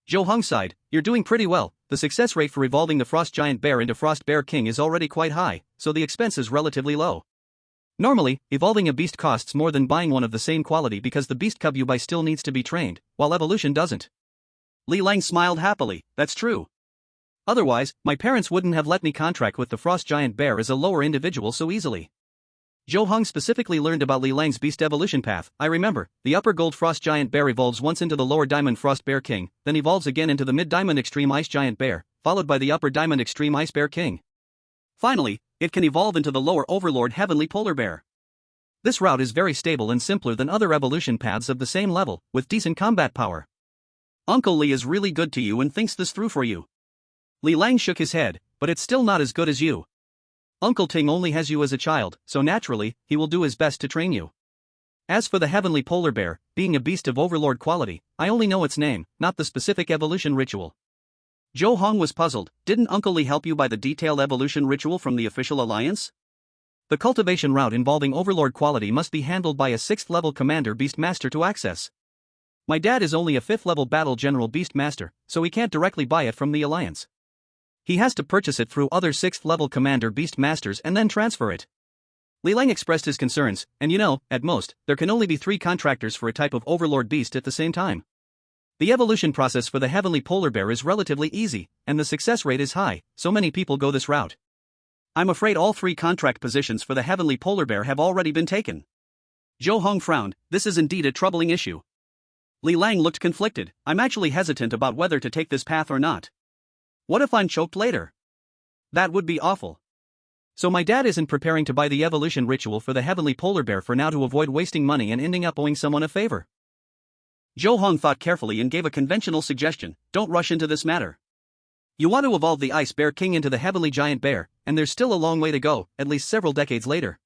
Zhou Heng sighed. "You're doing pretty well. The success rate for evolving the frost giant bear into frost bear king is already quite high, so the expense is relatively low. Normally, evolving a beast costs more than buying one of the same quality because the beast cub you buy still needs to be trained, while evolution doesn't." Li Lang smiled happily. "That's true. Otherwise, my parents wouldn't have let me contract with the frost giant bear as a lower individual so easily." Zhou Heng specifically learned about Li Lang's beast evolution path. "I remember, the upper gold frost giant bear evolves once into the lower diamond frost bear king, then evolves again into the mid diamond extreme ice giant bear, followed by the upper diamond extreme ice bear king. Finally, it can evolve into the lower overlord heavenly polar bear. This route is very stable and simpler than other evolution paths of the same level, with decent combat power. Uncle Li is really good to you and thinks this through for you." Li Lang shook his head. "But it's still not as good as you. Uncle Ting only has you as a child, so naturally, he will do his best to train you. As for the heavenly polar bear, being a beast of overlord quality, I only know its name, not the specific evolution ritual." Zhou Heng was puzzled. "Didn't Uncle Li help you by the detailed evolution ritual from the official alliance?" "The cultivation route involving overlord quality must be handled by a 6th level commander beast master to access. My dad is only a 5th level battle general beast master, so he can't directly buy it from the alliance. He has to purchase it through other 6th level commander beast masters and then transfer it." Li Lang expressed his concerns. "And at most, there can only be 3 contractors for a type of overlord beast at the same time. The evolution process for the heavenly polar bear is relatively easy, and the success rate is high, so many people go this route. I'm afraid all 3 contract positions for the heavenly polar bear have already been taken." Zhou Heng frowned. "This is indeed a troubling issue." Li Lang looked conflicted. "I'm actually hesitant about whether to take this path or not. What if I'm choked later? That would be awful. So my dad isn't preparing to buy the evolution ritual for the heavenly polar bear for now to avoid wasting money and ending up owing someone a favor." Zhou Heng thought carefully and gave a conventional suggestion. "Don't rush into this matter. You want to evolve the ice bear king into the heavenly giant bear, and there's still a long way to go, at least several decades later.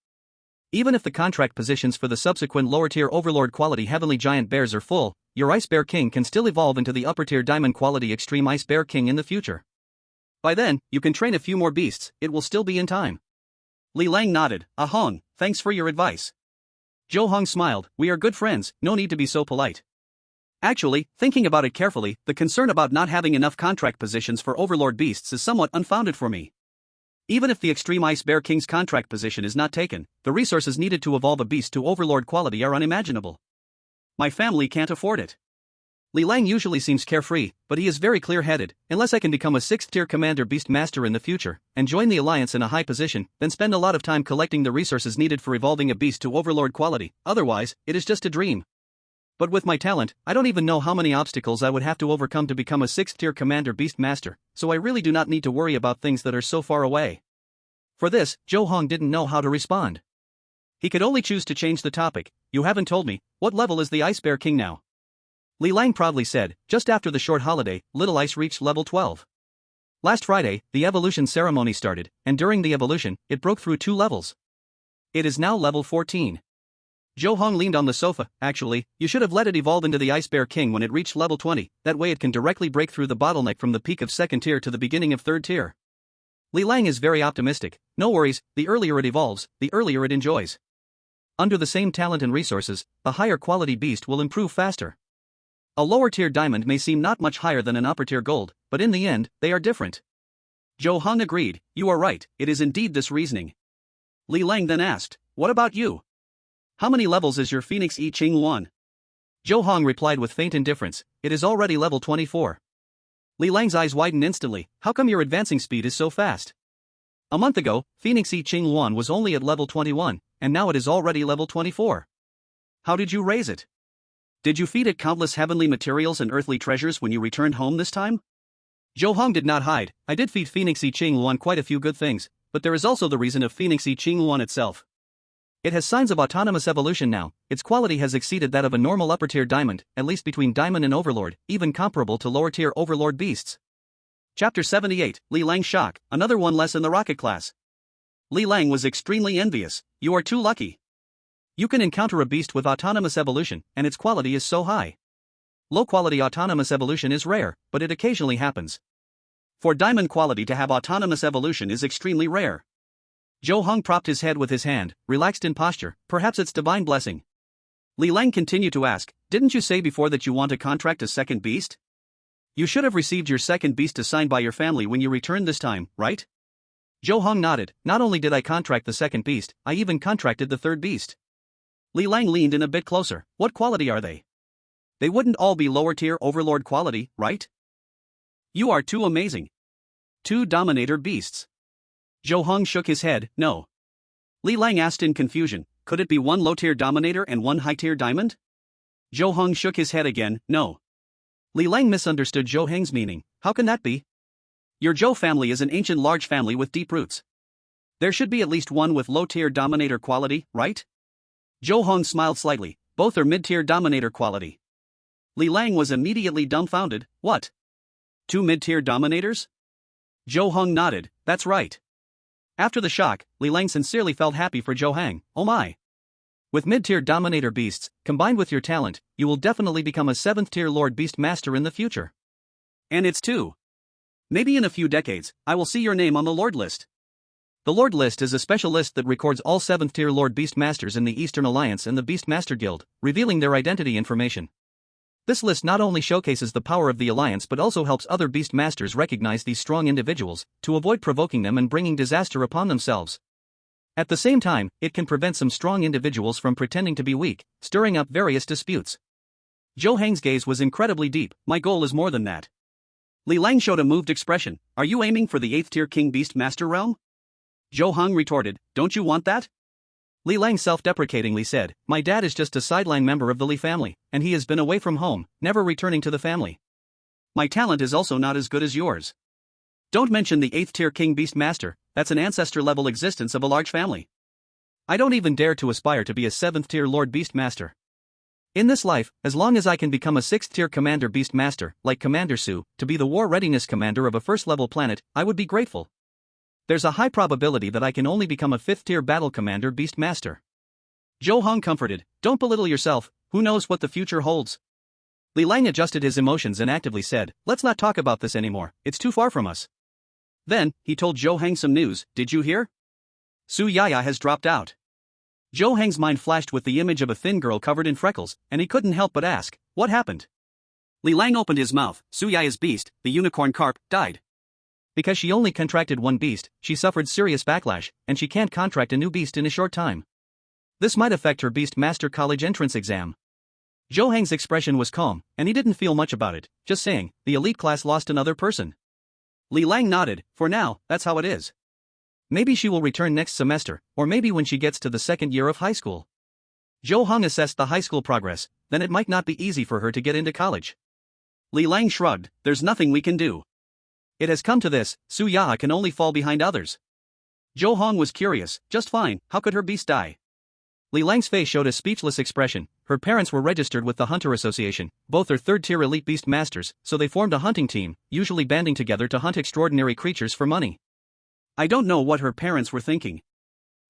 Even if the contract positions for the subsequent lower-tier Overlord quality Heavenly Giant Bears are full, your Ice Bear King can still evolve into the upper-tier Diamond quality Extreme Ice Bear King in the future. By then, you can train a few more beasts, it will still be in time. Li Lang nodded. Ah Hong, thanks for your advice. Zhou Heng smiled. We are good friends, no need to be so polite. Actually, thinking about it carefully, the concern about not having enough contract positions for Overlord beasts is somewhat unfounded for me. Even if the Extreme Ice Bear King's contract position is not taken, the resources needed to evolve a beast to Overlord quality are unimaginable. My family can't afford it. Li Lang usually seems carefree, but he is very clear-headed. Unless I can become a 6th-tier Commander Beast Master in the future, and join the Alliance in a high position, then spend a lot of time collecting the resources needed for evolving a beast to Overlord quality, otherwise, it is just a dream. But with my talent, I don't even know how many obstacles I would have to overcome to become a 6th-tier Commander Beast Master, so I really do not need to worry about things that are so far away. For this, Zhou Heng didn't know how to respond. He could only choose to change the topic. You haven't told me, what level is the Ice Bear King now? Li Lang proudly said, just after the short holiday, Little Ice reached level 12. Last Friday, the evolution ceremony started, and during the evolution, it broke through 2 levels. It is now level 14. Zhou Heng leaned on the sofa. Actually, you should have let it evolve into the Ice Bear King when it reached level 20, that way it can directly break through the bottleneck from the peak of 2nd tier to the beginning of 3rd tier. Li Lang is very optimistic. No worries, the earlier it evolves, the earlier it enjoys. Under the same talent and resources, the higher quality beast will improve faster. A lower tier diamond may seem not much higher than an upper tier gold, but in the end, they are different. Zhou Heng agreed. You are right, it is indeed this reasoning. Li Lang then asked, what about you? How many levels is your Phoenix I Ching Luan? Zhou Heng replied with faint indifference, it is already level 24. Li Lang's eyes widened instantly. How come your advancing speed is so fast? A month ago, Phoenix I Ching Luan was only at level 21, and now it is already level 24. How did you raise it? Did you feed it countless heavenly materials and earthly treasures when you returned home this time? Zhou Heng did not hide. I did feed Phoenix I Ching Luan quite a few good things, but there is also the reason of Phoenix I Ching Luan itself. It has signs of autonomous evolution now. Its quality has exceeded that of a normal upper-tier diamond, at least between diamond and overlord, even comparable to lower-tier overlord beasts. Chapter 78, Li Lang's shock, another one less in the rocket class. Li Lang was extremely envious. You are too lucky. You can encounter a beast with autonomous evolution, and its quality is so high. Low-quality autonomous evolution is rare, but it occasionally happens. For diamond quality to have autonomous evolution is extremely rare. Zhou Heng propped his head with his hand, relaxed in posture, perhaps it's divine blessing. Li Lang continued to ask, didn't you say before that you want to contract a second beast? You should have received your second beast assigned by your family when you returned this time, right? Zhou Heng nodded. Not only did I contract the second beast, I even contracted the third beast. Li Lang leaned in a bit closer. What quality are they? They wouldn't all be lower tier overlord quality, right? You are too amazing. 2 dominator beasts. Zhou Heng shook his head. No. Li Lang asked in confusion, could it be 1 low-tier dominator and 1 high-tier diamond? Zhou Heng shook his head again. No. Li Lang misunderstood Zhou Heng's meaning. How can that be? Your Zhou family is an ancient large family with deep roots. There should be at least 1 with low-tier dominator quality, right? Zhou Heng smiled slightly. Both are mid-tier dominator quality. Li Lang was immediately dumbfounded. What? 2 mid-tier dominators? Zhou Heng nodded. That's right. After the shock, Li Lang sincerely felt happy for Zhou Heng. Oh my. With mid-tier dominator beasts, combined with your talent, you will definitely become a 7th-tier Lord Beast Master in the future. And it's 2. Maybe in a few decades, I will see your name on the Lord list. The Lord list is a special list that records all 7th-tier Lord Beast Masters in the Eastern Alliance and the Beast Master Guild, revealing their identity information. This list not only showcases the power of the Alliance but also helps other Beast Masters recognize these strong individuals, to avoid provoking them and bringing disaster upon themselves. At the same time, it can prevent some strong individuals from pretending to be weak, stirring up various disputes. Zhou Heng's gaze was incredibly deep. My goal is more than that. Li Lang showed a moved expression. Are you aiming for the 8th-tier King Beast Master realm? Zhou Heng retorted, don't you want that? Li Lang self-deprecatingly said, my dad is just a sideline member of the Li family, and he has been away from home, never returning to the family. My talent is also not as good as yours. Don't mention the 8th-tier King Beast Master, that's an ancestor-level existence of a large family. I don't even dare to aspire to be a 7th-tier Lord Beast Master. In this life, as long as I can become a 6th-tier Commander Beast Master, like Commander Su, to be the War Readiness Commander of a first-level planet, I would be grateful. There's a high probability that I can only become a 5th-tier Battle Commander Beast Master. Zhou Heng comforted, don't belittle yourself, who knows what the future holds. Li Lang adjusted his emotions and actively said, let's not talk about this anymore, it's too far from us. Then, he told Zhou Heng some news, did you hear? Su Yaya has dropped out. Zhou Heng's mind flashed with the image of a thin girl covered in freckles, and he couldn't help but ask, what happened? Li Lang opened his mouth, Su Yaya's beast, the unicorn carp, died. Because she only contracted one beast, she suffered serious backlash, and she can't contract a new beast in a short time. This might affect her Beast Master College entrance exam. Zhou Heng's expression was calm, and he didn't feel much about it, just saying, the elite class lost another person. Li Lang nodded, for now, that's how it is. Maybe she will return next semester, or maybe when she gets to the second year of high school. Zhou Heng assessed the high school progress, then it might not be easy for her to get into college. Li Lang shrugged, there's nothing we can do. It has come to this, Su Yaya can only fall behind others. Zhou Heng was curious, just fine, how could her beast die? Li Lang's face showed a speechless expression. Her parents were registered with the Hunter Association, both are third-tier elite beast masters, so they formed a hunting team, usually banding together to hunt extraordinary creatures for money. I don't know what her parents were thinking.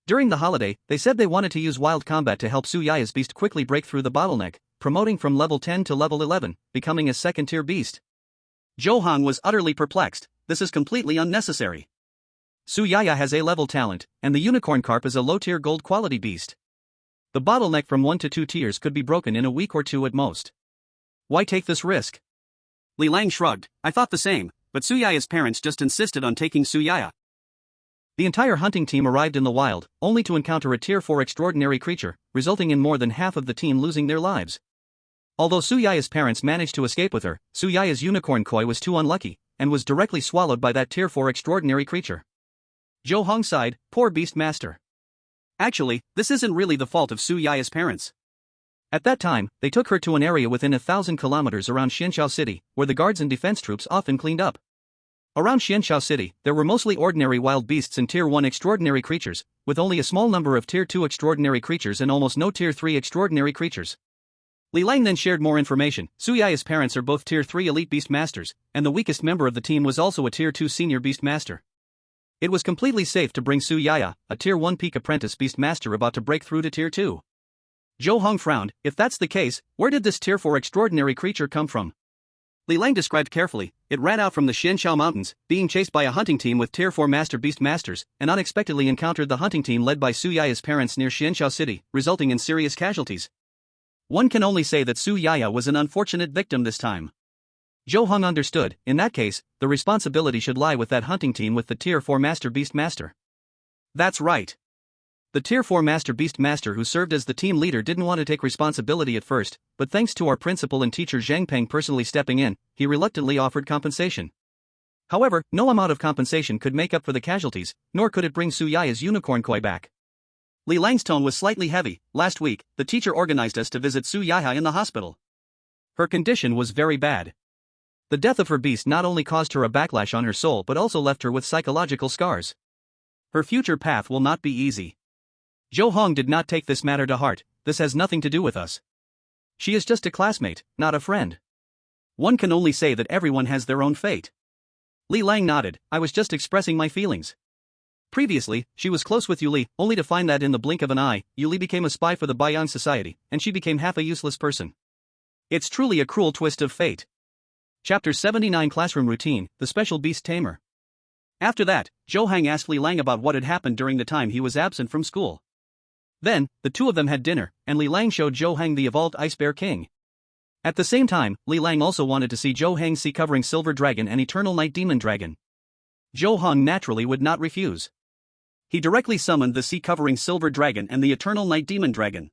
During the holiday, they said they wanted to use wild combat to help Su Yaya's beast quickly break through the bottleneck, promoting from level 10 to level 11, becoming a second-tier beast. Zhou Heng was utterly perplexed, this is completely unnecessary. Su Yaya has A-level talent, and the unicorn carp is a low-tier gold quality beast. The bottleneck from 1 to 2 tiers could be broken in a week or two at most. Why take this risk? Li Lang shrugged, I thought the same, but Su Yaya's parents just insisted on taking Su Yaya. The entire hunting team arrived in the wild, only to encounter a tier 4 extraordinary creature, resulting in more than half of the team losing their lives. Although Su Yaya's parents managed to escape with her, Su Yaya's unicorn koi was too unlucky, and was directly swallowed by that tier 4 extraordinary creature. Zhou Heng sighed, poor beast master. Actually, this isn't really the fault of Su Yaya's parents. At that time, they took her to an area within 1,000 kilometers around Xianxiao City, where the guards and defense troops often cleaned up. Around Xianxiao City, there were mostly ordinary wild beasts and Tier 1 extraordinary creatures, with only a small number of Tier 2 extraordinary creatures and almost no Tier 3 extraordinary creatures. Li Lang then shared more information. Su Yaya's parents are both Tier 3 elite beast masters, and the weakest member of the team was also a Tier 2 senior beast master. It was completely safe to bring Su Yaya, a Tier 1 peak apprentice beast master about to break through to Tier 2. Zhou Heng frowned, if that's the case, where did this Tier 4 extraordinary creature come from? Li Lang described carefully, it ran out from the Xianxiao Mountains, being chased by a hunting team with Tier 4 master beast masters, and unexpectedly encountered the hunting team led by Su Yaya's parents near Xianxiao City, resulting in serious casualties. One can only say that Su Yaya was an unfortunate victim this time. Zhou Heng understood, in that case, the responsibility should lie with that hunting team with the Tier 4 master beast master. That's right. The Tier 4 master beast master who served as the team leader didn't want to take responsibility at first, but thanks to our principal and teacher Zhang Peng personally stepping in, he reluctantly offered compensation. However, no amount of compensation could make up for the casualties, nor could it bring Su Yaya's unicorn koi back. Li Lang's tone was slightly heavy. Last week, the teacher organized us to visit Su Yaya in the hospital. Her condition was very bad. The death of her beast not only caused her a backlash on her soul but also left her with psychological scars. Her future path will not be easy. Zhou Heng did not take this matter to heart. This has nothing to do with us. She is just a classmate, not a friend. One can only say that everyone has their own fate. Li Lang nodded, I was just expressing my feelings. Previously, she was close with Yuli, only to find that in the blink of an eye, Yuli became a spy for the Baiyang Society, and she became half a useless person. It's truly a cruel twist of fate. Chapter 79 Classroom Routine, The Special Beast Tamer. After that, Zhou Heng asked Li Lang about what had happened during the time he was absent from school. Then, the two of them had dinner, and Li Lang showed Zhou Heng the evolved Ice Bear King. At the same time, Li Lang also wanted to see Zhou Heng's sea-covering Silver Dragon and Eternal Night Demon Dragon. Zhou Heng naturally would not refuse. He directly summoned the sea-covering Silver Dragon and the Eternal Night Demon Dragon.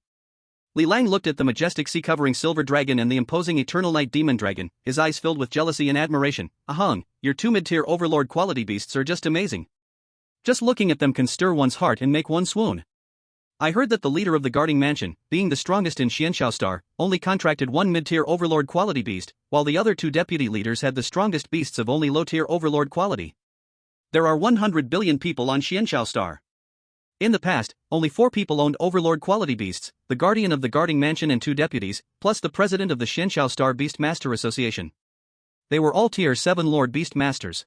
Li Lang looked at the majestic sea-covering Silver Dragon and the imposing Eternal Night Demon Dragon, his eyes filled with jealousy and admiration. Heng, your two mid-tier Overlord quality beasts are just amazing. Just looking at them can stir one's heart and make one swoon. I heard that the leader of the guarding mansion, being the strongest in Xianxiao Star, only contracted one mid-tier Overlord quality beast, while the other two deputy leaders had the strongest beasts of only low-tier Overlord quality. There are 100 billion people on Xianxiao Star. In the past, only 4 people owned Overlord quality beasts, the guardian of the guarding mansion and 2 deputies, plus the president of the Xianxiao Star Beast Master Association. They were all Tier 7 Lord Beast Masters.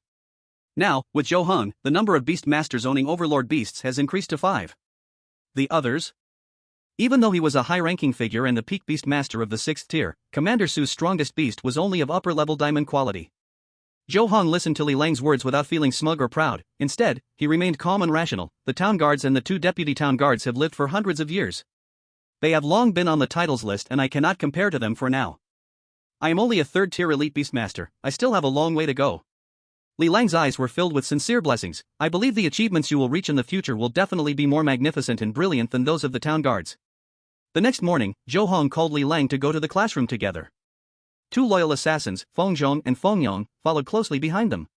Now, with Zhou Heng, the number of Beast Masters owning Overlord beasts has increased to 5. The others? Even though he was a high-ranking figure and the peak beast master of the 6th tier, Commander Su's strongest beast was only of upper-level diamond quality. Zhou Heng listened to Li Lang's words without feeling smug or proud. Instead, he remained calm and rational. The town guards and the 2 deputy town guards have lived for hundreds of years. They have long been on the titles list and I cannot compare to them for now. I am only a 3rd tier elite beastmaster, I still have a long way to go. Li Lang's eyes were filled with sincere blessings. I believe the achievements you will reach in the future will definitely be more magnificent and brilliant than those of the town guards. The next morning, Zhou Heng called Li Lang to go to the classroom together. 2 loyal assassins, Feng Zhong and Feng Yong, followed closely behind them.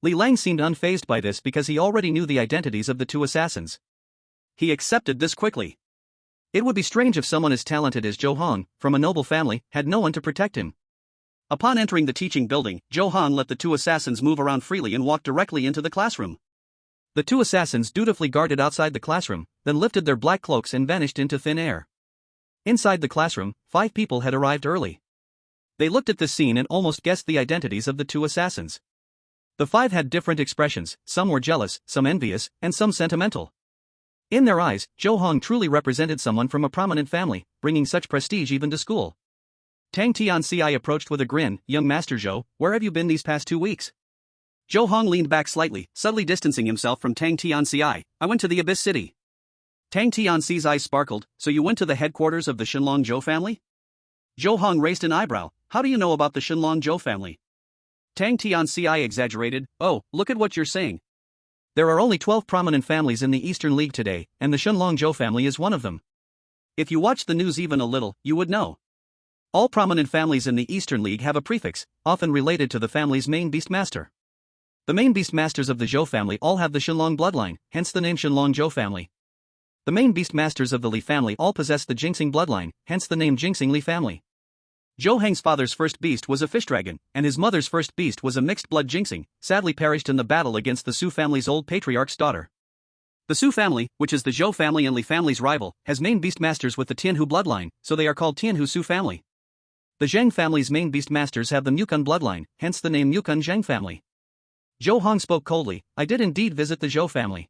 Li Lang seemed unfazed by this because he already knew the identities of the 2 assassins. He accepted this quickly. It would be strange if someone as talented as Zhou Heng, from a noble family, had no one to protect him. Upon entering the teaching building, Zhou Heng let the 2 assassins move around freely and walked directly into the classroom. The 2 assassins dutifully guarded outside the classroom, then lifted their black cloaks and vanished into thin air. Inside the classroom, 5 people had arrived early. They looked at this scene and almost guessed the identities of the 2 assassins. The 5 had different expressions, some were jealous, some envious, and some sentimental. In their eyes, Zhou Heng truly represented someone from a prominent family, bringing such prestige even to school. Tang Tianci approached with a grin. Young Master Zhou, where have you been these past 2 weeks? Zhou Heng leaned back slightly, subtly distancing himself from Tang Tianci. I went to the Abyss City. Tang Tianci's eyes sparkled. So you went to the headquarters of the Shenlong Zhou family? Zhou Heng raised an eyebrow. How do you know about the Shenlong Zhou family? Tang Tianci exaggerated. Oh, look at what you're saying. There are only 12 prominent families in the Eastern League today, and the Shenlong Zhou family is one of them. If you watch the news even a little, you would know. All prominent families in the Eastern League have a prefix, often related to the family's main beastmaster. The main beastmasters of the Zhou family all have the Shenlong bloodline, hence the name Shenlong Zhou family. The main beastmasters of the Li family all possess the Jinxing bloodline, hence the name Jinxing Li family. Zhou Heng's father's first beast was a fish dragon, and his mother's first beast was a mixed-blood Jinxing, sadly perished in the battle against the Su family's old patriarch's daughter. The Su family, which is the Zhou family and Li family's rival, has main beastmasters with the Tianhu bloodline, so they are called Tianhu Su family. The Zheng family's main beastmasters have the Mukun bloodline, hence the name Mukun Zheng family. Zhou Heng spoke coldly. I did indeed visit the Zhou family.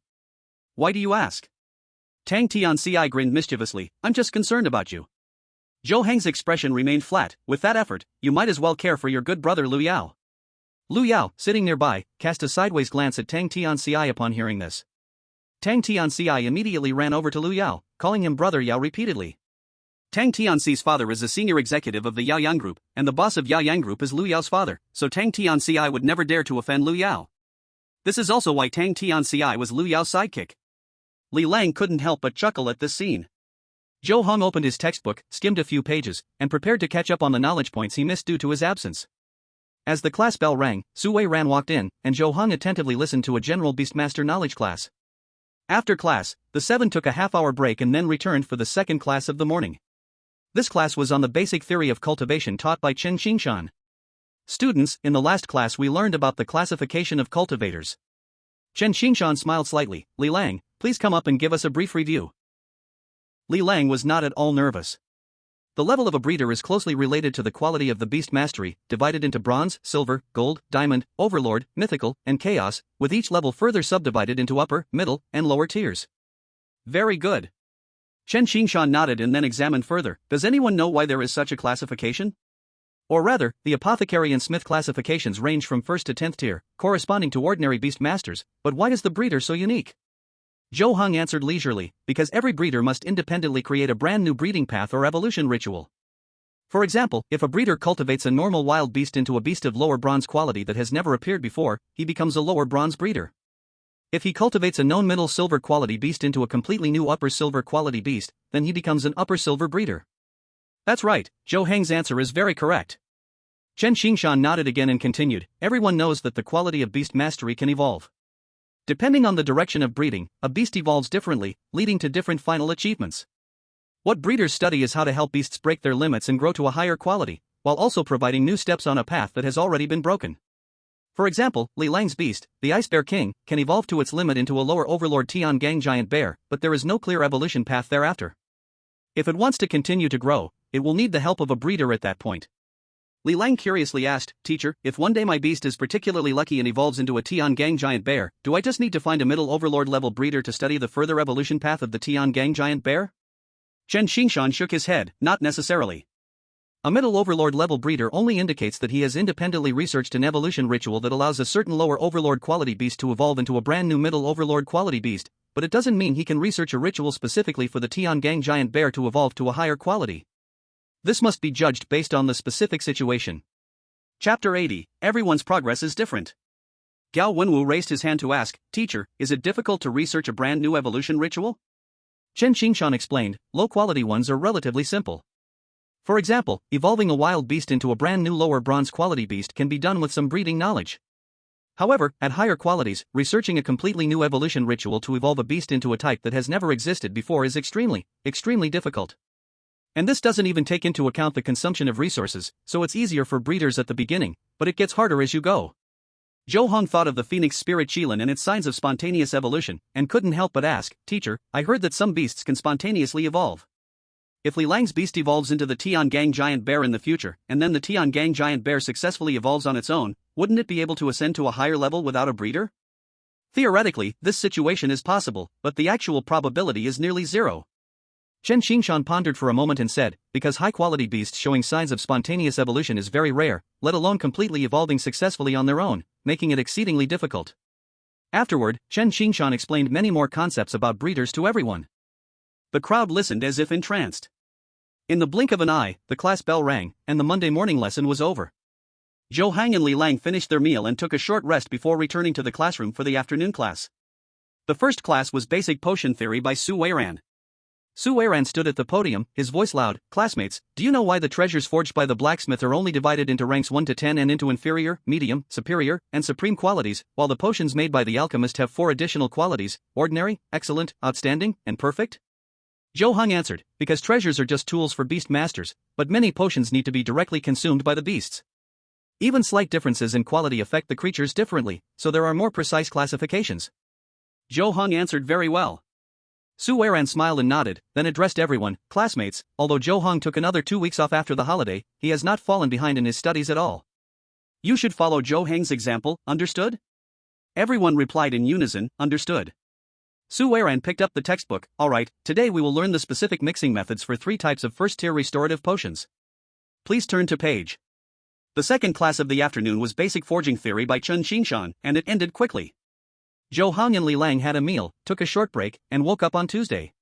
Why do you ask? Tang Tianci grinned mischievously. I'm just concerned about you. Zhou Heng's expression remained flat. With that effort, you might as well care for your good brother Lu Yao. Lu Yao, sitting nearby, cast a sideways glance at Tang Tianci upon hearing this. Tang Tianci immediately ran over to Lu Yao, calling him Brother Yao repeatedly. Tang Tianci's father is a senior executive of the Yaoyang Group, and the boss of Yaoyang Group is Lu Yao's father, so Tang Tianci would never dare to offend Lu Yao. This is also why Tang Tianci was Lu Yao's sidekick. Li Lang couldn't help but chuckle at this scene. Zhou Heng opened his textbook, skimmed a few pages, and prepared to catch up on the knowledge points he missed due to his absence. As the class bell rang, Su Wei Ran walked in, and Zhou Heng attentively listened to a general Beastmaster knowledge class. After class, the 7 took a half-hour break and then returned for the second class of the morning. This class was on the basic theory of cultivation taught by Chen Xingshan. Students, in the last class we learned about the classification of cultivators. Chen Xingshan smiled slightly. Li Lang, please come up and give us a brief review. Li Lang was not at all nervous. The level of a breeder is closely related to the quality of the beast mastery, divided into bronze, silver, gold, diamond, overlord, mythical, and chaos, with each level further subdivided into upper, middle, and lower tiers. Very good. Chen Xingshan nodded and then examined further. Does anyone know why there is such a classification? Or rather, the apothecary and smith classifications range from 1st to 10th tier, corresponding to ordinary beast masters, but why is the breeder so unique? Zhou Heng answered leisurely, because every breeder must independently create a brand new breeding path or evolution ritual. For example, if a breeder cultivates a normal wild beast into a beast of lower bronze quality that has never appeared before, he becomes a lower bronze breeder. If he cultivates a known middle silver quality beast into a completely new upper silver quality beast, then he becomes an upper silver breeder. That's right, Zhou Heng's answer is very correct. Chen Xingshan nodded again and continued, everyone knows that the quality of beast mastery can evolve. Depending on the direction of breeding, a beast evolves differently, leading to different final achievements. What breeders study is how to help beasts break their limits and grow to a higher quality, while also providing new steps on a path that has already been broken. For example, Li Lang's beast, the Ice Bear King, can evolve to its limit into a lower Overlord Tian Gang Giant Bear, but there is no clear evolution path thereafter. If it wants to continue to grow, it will need the help of a breeder at that point. Li Lang curiously asked, Teacher, if one day my beast is particularly lucky and evolves into a Tian Gang Giant Bear, do I just need to find a middle Overlord level breeder to study the further evolution path of the Tian Gang Giant Bear? Chen Xingshan shook his head, not necessarily. A middle overlord level breeder only indicates that he has independently researched an evolution ritual that allows a certain lower overlord quality beast to evolve into a brand new middle overlord quality beast, but it doesn't mean he can research a ritual specifically for the Tiangang giant bear to evolve to a higher quality. This must be judged based on the specific situation. Chapter 80, Everyone's progress is different. Gao Wenwu raised his hand to ask, Teacher, is it difficult to research a brand new evolution ritual? Chen Xingshan explained, low-quality ones are relatively simple. For example, evolving a wild beast into a brand new lower bronze quality beast can be done with some breeding knowledge. However, at higher qualities, researching a completely new evolution ritual to evolve a beast into a type that has never existed before is extremely difficult. And this doesn't even take into account the consumption of resources, so it's easier for breeders at the beginning, but it gets harder as you go. Zhou Heng thought of the phoenix spirit Qilin and its signs of spontaneous evolution, and couldn't help but ask, Teacher, I heard that some beasts can spontaneously evolve. If Li Lang's beast evolves into the Tiangang giant bear in the future, and then the Tiangang giant bear successfully evolves on its own, wouldn't it be able to ascend to a higher level without a breeder? Theoretically, this situation is possible, but the actual probability is nearly zero. Chen Xingshan pondered for a moment and said, because high-quality beasts showing signs of spontaneous evolution is very rare, let alone completely evolving successfully on their own, making it exceedingly difficult. Afterward, Chen Xingshan explained many more concepts about breeders to everyone. The crowd listened as if entranced. In the blink of an eye, the class bell rang, and the Monday morning lesson was over. Zhou Heng and Li Lang finished their meal and took a short rest before returning to the classroom for the afternoon class. The first class was Basic Potion Theory by Su Weiran. Su Weiran stood at the podium, his voice loud, Classmates, do you know why the treasures forged by the blacksmith are only divided into ranks 1 to 10 and into inferior, medium, superior, and supreme qualities, while the potions made by the alchemist have 4 additional qualities, ordinary, excellent, outstanding, and perfect? Zhou Heng answered, because treasures are just tools for beast masters, but many potions need to be directly consumed by the beasts. Even slight differences in quality affect the creatures differently, so there are more precise classifications. Zhou Heng answered very well. Su Weiran smiled and nodded, then addressed everyone, Classmates, although Zhou Heng took another 2 weeks off after the holiday, he has not fallen behind in his studies at all. You should follow Zhou Heng's example, understood? Everyone replied in unison, understood. Su Weiran picked up the textbook, alright, today we will learn the specific mixing methods for 3 types of first-tier restorative potions. Please turn to page. The second class of the afternoon was Basic Forging Theory by Chen Xingshan, and it ended quickly. Zhou Heng and Li Lang had a meal, took a short break, and woke up on Tuesday.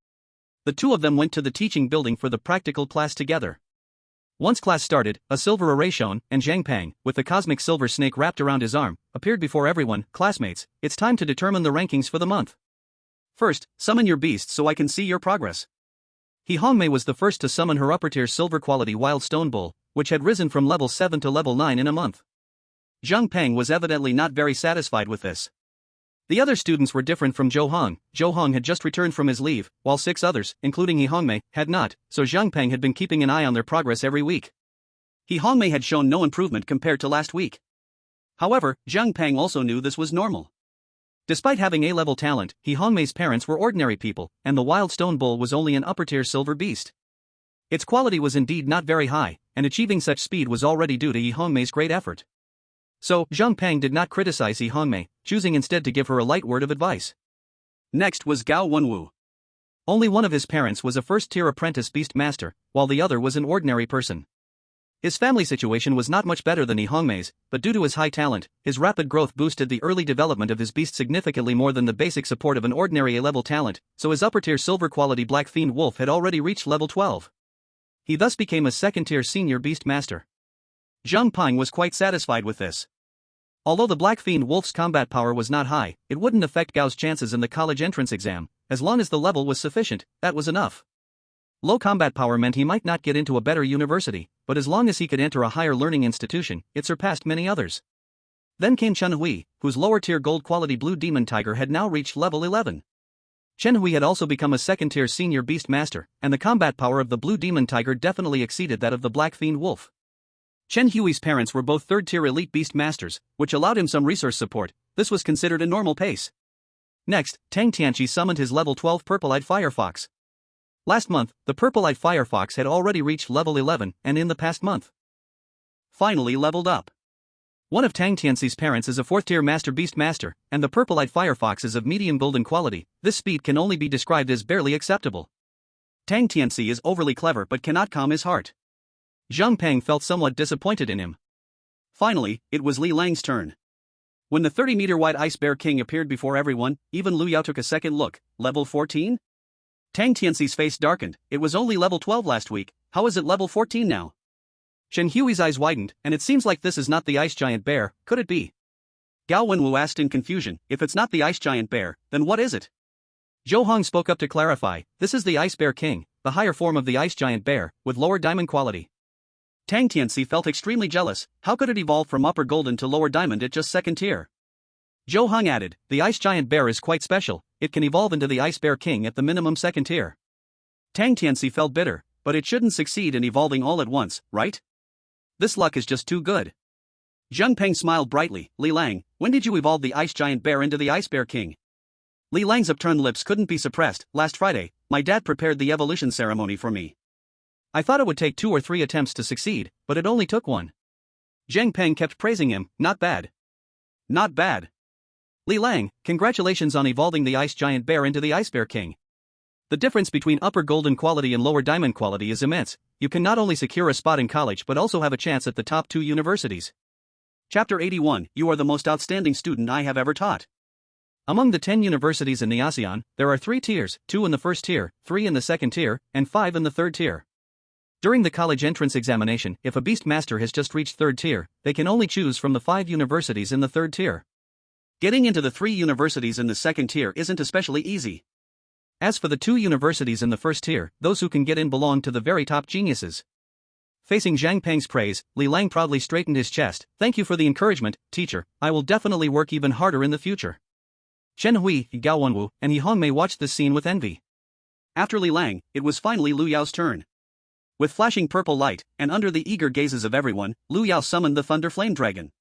The two of them went to the teaching building for the practical class together. Once class started, a silver array shone, and Zhang Pang, with the cosmic silver snake wrapped around his arm, appeared before everyone. Classmates, it's time to determine the rankings for the month. First, summon your beast so I can see your progress. He Hongmei was the first to summon her upper-tier silver-quality wild stone bull, which had risen from level 7 to level 9 in a month. Zhang Peng was evidently not very satisfied with this. The other students were different from Zhou Heng. Zhou Heng had just returned from his leave, while 6 others, including He Hongmei, had not, so Zhang Peng had been keeping an eye on their progress every week. He Hongmei had shown no improvement compared to last week. However, Zhang Peng also knew this was normal. Despite having A-level talent, He Hongmei's parents were ordinary people, and the wild stone bull was only an upper-tier silver beast. Its quality was indeed not very high, and achieving such speed was already due to He Hongmei's great effort. So, Zhang Peng did not criticize He Hongmei, choosing instead to give her a light word of advice. Next was Gao Wenwu. Only one of his parents was a first-tier apprentice beast master, while the other was an ordinary person. His family situation was not much better than He Hongmei's, but due to his high talent, his rapid growth boosted the early development of his beast significantly more than the basic support of an ordinary A-level talent, so his upper-tier silver-quality Black Fiend Wolf had already reached level 12. He thus became a second-tier senior beast master. Zhang Peng was quite satisfied with this. Although the Black Fiend Wolf's combat power was not high, it wouldn't affect Gao's chances in the college entrance exam. As long as the level was sufficient, that was enough. Low combat power meant he might not get into a better university, but as long as he could enter a higher learning institution, it surpassed many others. Then came Chen Hui, whose lower-tier gold-quality Blue Demon Tiger had now reached level 11. Chen Hui had also become a second-tier senior beast master, and the combat power of the Blue Demon Tiger definitely exceeded that of the Black Fiend Wolf. Chen Hui's parents were both third-tier elite beast masters, which allowed him some resource support. This was considered a normal pace. Next, Tang Tianqi summoned his level 12 purple-eyed firefox. Last month, the purple-eyed firefox had already reached level 11, and in the past month, finally leveled up. One of Tang Tianxi's parents is a 4th-tier master beast master, and the purple-eyed firefox is of medium golden quality. This speed can only be described as barely acceptable. Tang Tianxi is overly clever but cannot calm his heart. Zhang Peng felt somewhat disappointed in him. Finally, it was Li Lang's turn. When the 30-meter-wide Ice Bear King appeared before everyone, even Lu Yao took a second look. Level 14? Tang Tianxi's face darkened. It was only level 12 last week, how is it level 14 now? Shen Hui's eyes widened, and it seems like this is not the ice giant bear, could it be? Gao Wenwu asked in confusion, if it's not the ice giant bear, then what is it? Zhou Heng spoke up to clarify, this is the Ice Bear King, the higher form of the ice giant bear, with lower diamond quality. Tang Tianxi felt extremely jealous. How could it evolve from upper golden to lower diamond at just second tier? Zhou Heng added, the ice giant bear is quite special, it can evolve into the Ice Bear King at the minimum second tier. Tang Tianxi felt bitter, but it shouldn't succeed in evolving all at once, right? This luck is just too good. Zhang Peng smiled brightly. Li Lang, when did you evolve the ice giant bear into the Ice Bear King? Li Lang's upturned lips couldn't be suppressed. Last Friday, my dad prepared the evolution ceremony for me. I thought it would take 2 or 3 attempts to succeed, but it only took 1. Zhang Peng kept praising him, not bad. Not bad. Li Lang, congratulations on evolving the ice giant bear into the Ice Bear King. The difference between upper golden quality and lower diamond quality is immense. You can not only secure a spot in college but also have a chance at the top 2 universities. Chapter 81, You are the most outstanding student I have ever taught. Among the 10 universities in the ASEAN, there are 3 tiers, 2 in the first tier, 3 in the second tier, and 5 in the third tier. During the college entrance examination, if a beast master has just reached third tier, they can only choose from the 5 universities in the third tier. Getting into the 3 universities in the second tier isn't especially easy. As for the 2 universities in the first tier, those who can get in belong to the very top geniuses. Facing Zhang Peng's praise, Li Lang proudly straightened his chest. Thank you for the encouragement, teacher, I will definitely work even harder in the future. Shen Hui, Gao Wenwu, and Yi Hong may watch this scene with envy. After Li Lang, it was finally Lu Yao's turn. With flashing purple light, and under the eager gazes of everyone, Lu Yao summoned the Thunder Flame Dragon.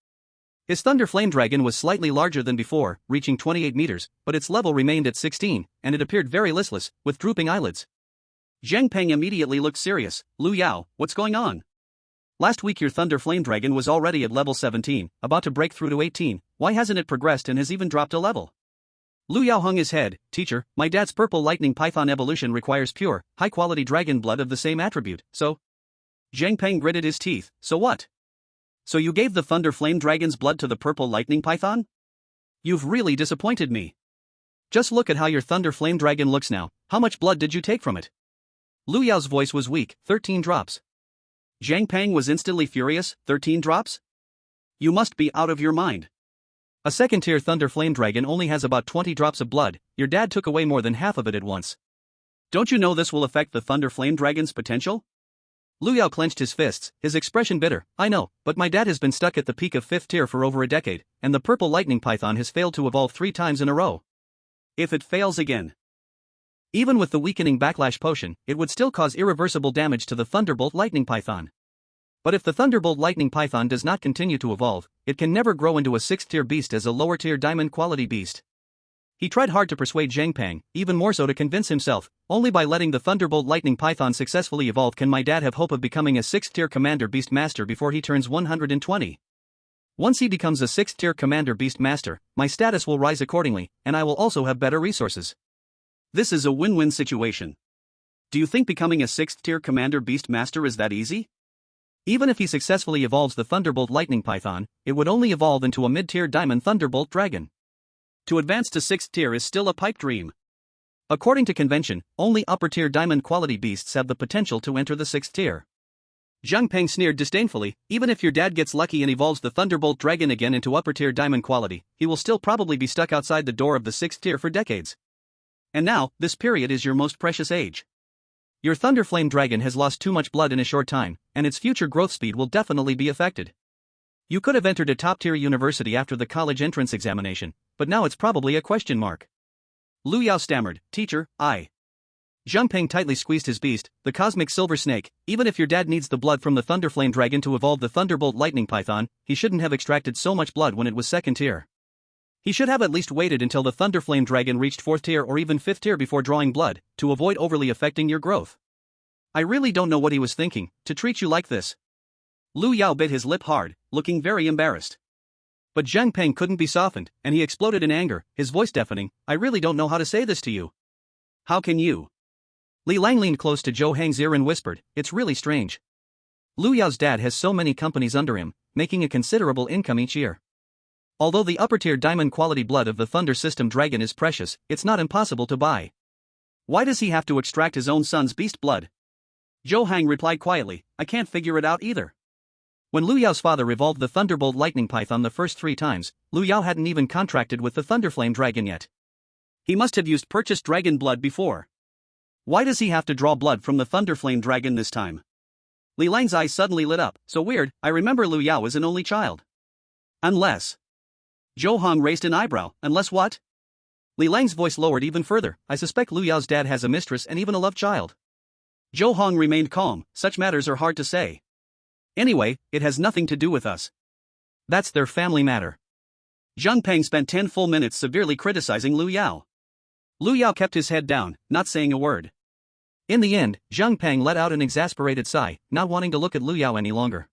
His Thunder Flame Dragon was slightly larger than before, reaching 28 meters, but its level remained at 16, and it appeared very listless, with drooping eyelids. Zhang Peng immediately looked serious. Lu Yao, what's going on? Last week your Thunder Flame Dragon was already at level 17, about to break through to 18, why hasn't it progressed and has even dropped a level? Lu Yao hung his head. Teacher, my dad's purple lightning python evolution requires pure, high-quality dragon blood of the same attribute, so? Zhang Peng gritted his teeth. So what? So you gave the Thunder Flame Dragon's blood to the purple lightning python? You've really disappointed me. Just look at how your Thunder Flame Dragon looks now. How much blood did you take from it? Lu Yao's voice was weak. 13 drops. Zhang Peng was instantly furious. 13 drops? You must be out of your mind. A second-tier Thunder Flame Dragon only has about 20 drops of blood. Your dad took away more than half of it at once. Don't you know this will affect the Thunder Flame Dragon's potential? Lu Yao clenched his fists, his expression bitter. I know, but my dad has been stuck at the peak of 5th tier for over a decade, and the purple lightning python has failed to evolve 3 times in a row. If it fails again, even with the weakening backlash potion, it would still cause irreversible damage to the Thunderbolt lightning python. But if the Thunderbolt lightning python does not continue to evolve, it can never grow into a 6th tier beast as a lower tier diamond quality beast. He tried hard to persuade Zhang Peng, even more so to convince himself. Only by letting the Thunderbolt lightning python successfully evolve can my dad have hope of becoming a 6th tier commander beast master before he turns 120. Once he becomes a 6th tier commander beast master, my status will rise accordingly, and I will also have better resources. This is a win-win situation. Do you think becoming a 6th tier commander beast master is that easy? Even if he successfully evolves the Thunderbolt lightning python, it would only evolve into a mid-tier diamond Thunderbolt dragon. To advance to 6th tier is still a pipe dream. According to convention, only upper-tier diamond quality beasts have the potential to enter the 6th tier. Zhang Peng sneered disdainfully. Even if your dad gets lucky and evolves the Thunderbolt dragon again into upper-tier diamond quality, he will still probably be stuck outside the door of the 6th tier for decades. And now, this period is your most precious age. Your Thunder Flame Dragon has lost too much blood in a short time, and its future growth speed will definitely be affected. You could have entered a top-tier university after the college entrance examination, but now it's probably a question mark. Lu Yao stammered, Teacher, I. Zhang Peng tightly squeezed his beast, the Cosmic Silver Snake. Even if your dad needs the blood from the Thunder Flame Dragon to evolve the Thunderbolt Lightning Python, he shouldn't have extracted so much blood when it was 2nd tier. He should have at least waited until the Thunder Flame Dragon reached 4th tier or even 5th tier before drawing blood, to avoid overly affecting your growth. I really don't know what he was thinking, to treat you like this. Lu Yao bit his lip hard, looking very embarrassed. But Zhang Peng couldn't be softened, and he exploded in anger, his voice deafening. I really don't know how to say this to you. How can you? Li Lang leaned close to Zhou Heng's ear and whispered, "It's really strange. Lu Yao's dad has so many companies under him, making a considerable income each year. Although the upper-tier diamond quality blood of the Thunder System dragon is precious, it's not impossible to buy. Why does he have to extract his own son's beast blood?" Zhou Heng replied quietly, "I can't figure it out either." When Lu Yao's father revolved the Thunderbolt lightning python the first 3 times, Lu Yao hadn't even contracted with the Thunderflame dragon yet. He must have used purchased dragon blood before. Why does he have to draw blood from the Thunderflame dragon this time? Li Lang's eyes suddenly lit up. So weird, I remember Lu Yao as an only child. Unless. Zhou Heng raised an eyebrow. Unless what? Li Lang's voice lowered even further. I suspect Lu Yao's dad has a mistress and even a love child. Zhou Heng remained calm. Such matters are hard to say. Anyway, it has nothing to do with us. That's their family matter. Zhang Peng spent 10 full minutes severely criticizing Lu Yao. Lu Yao kept his head down, not saying a word. In the end, Zhang Peng let out an exasperated sigh, not wanting to look at Lu Yao any longer.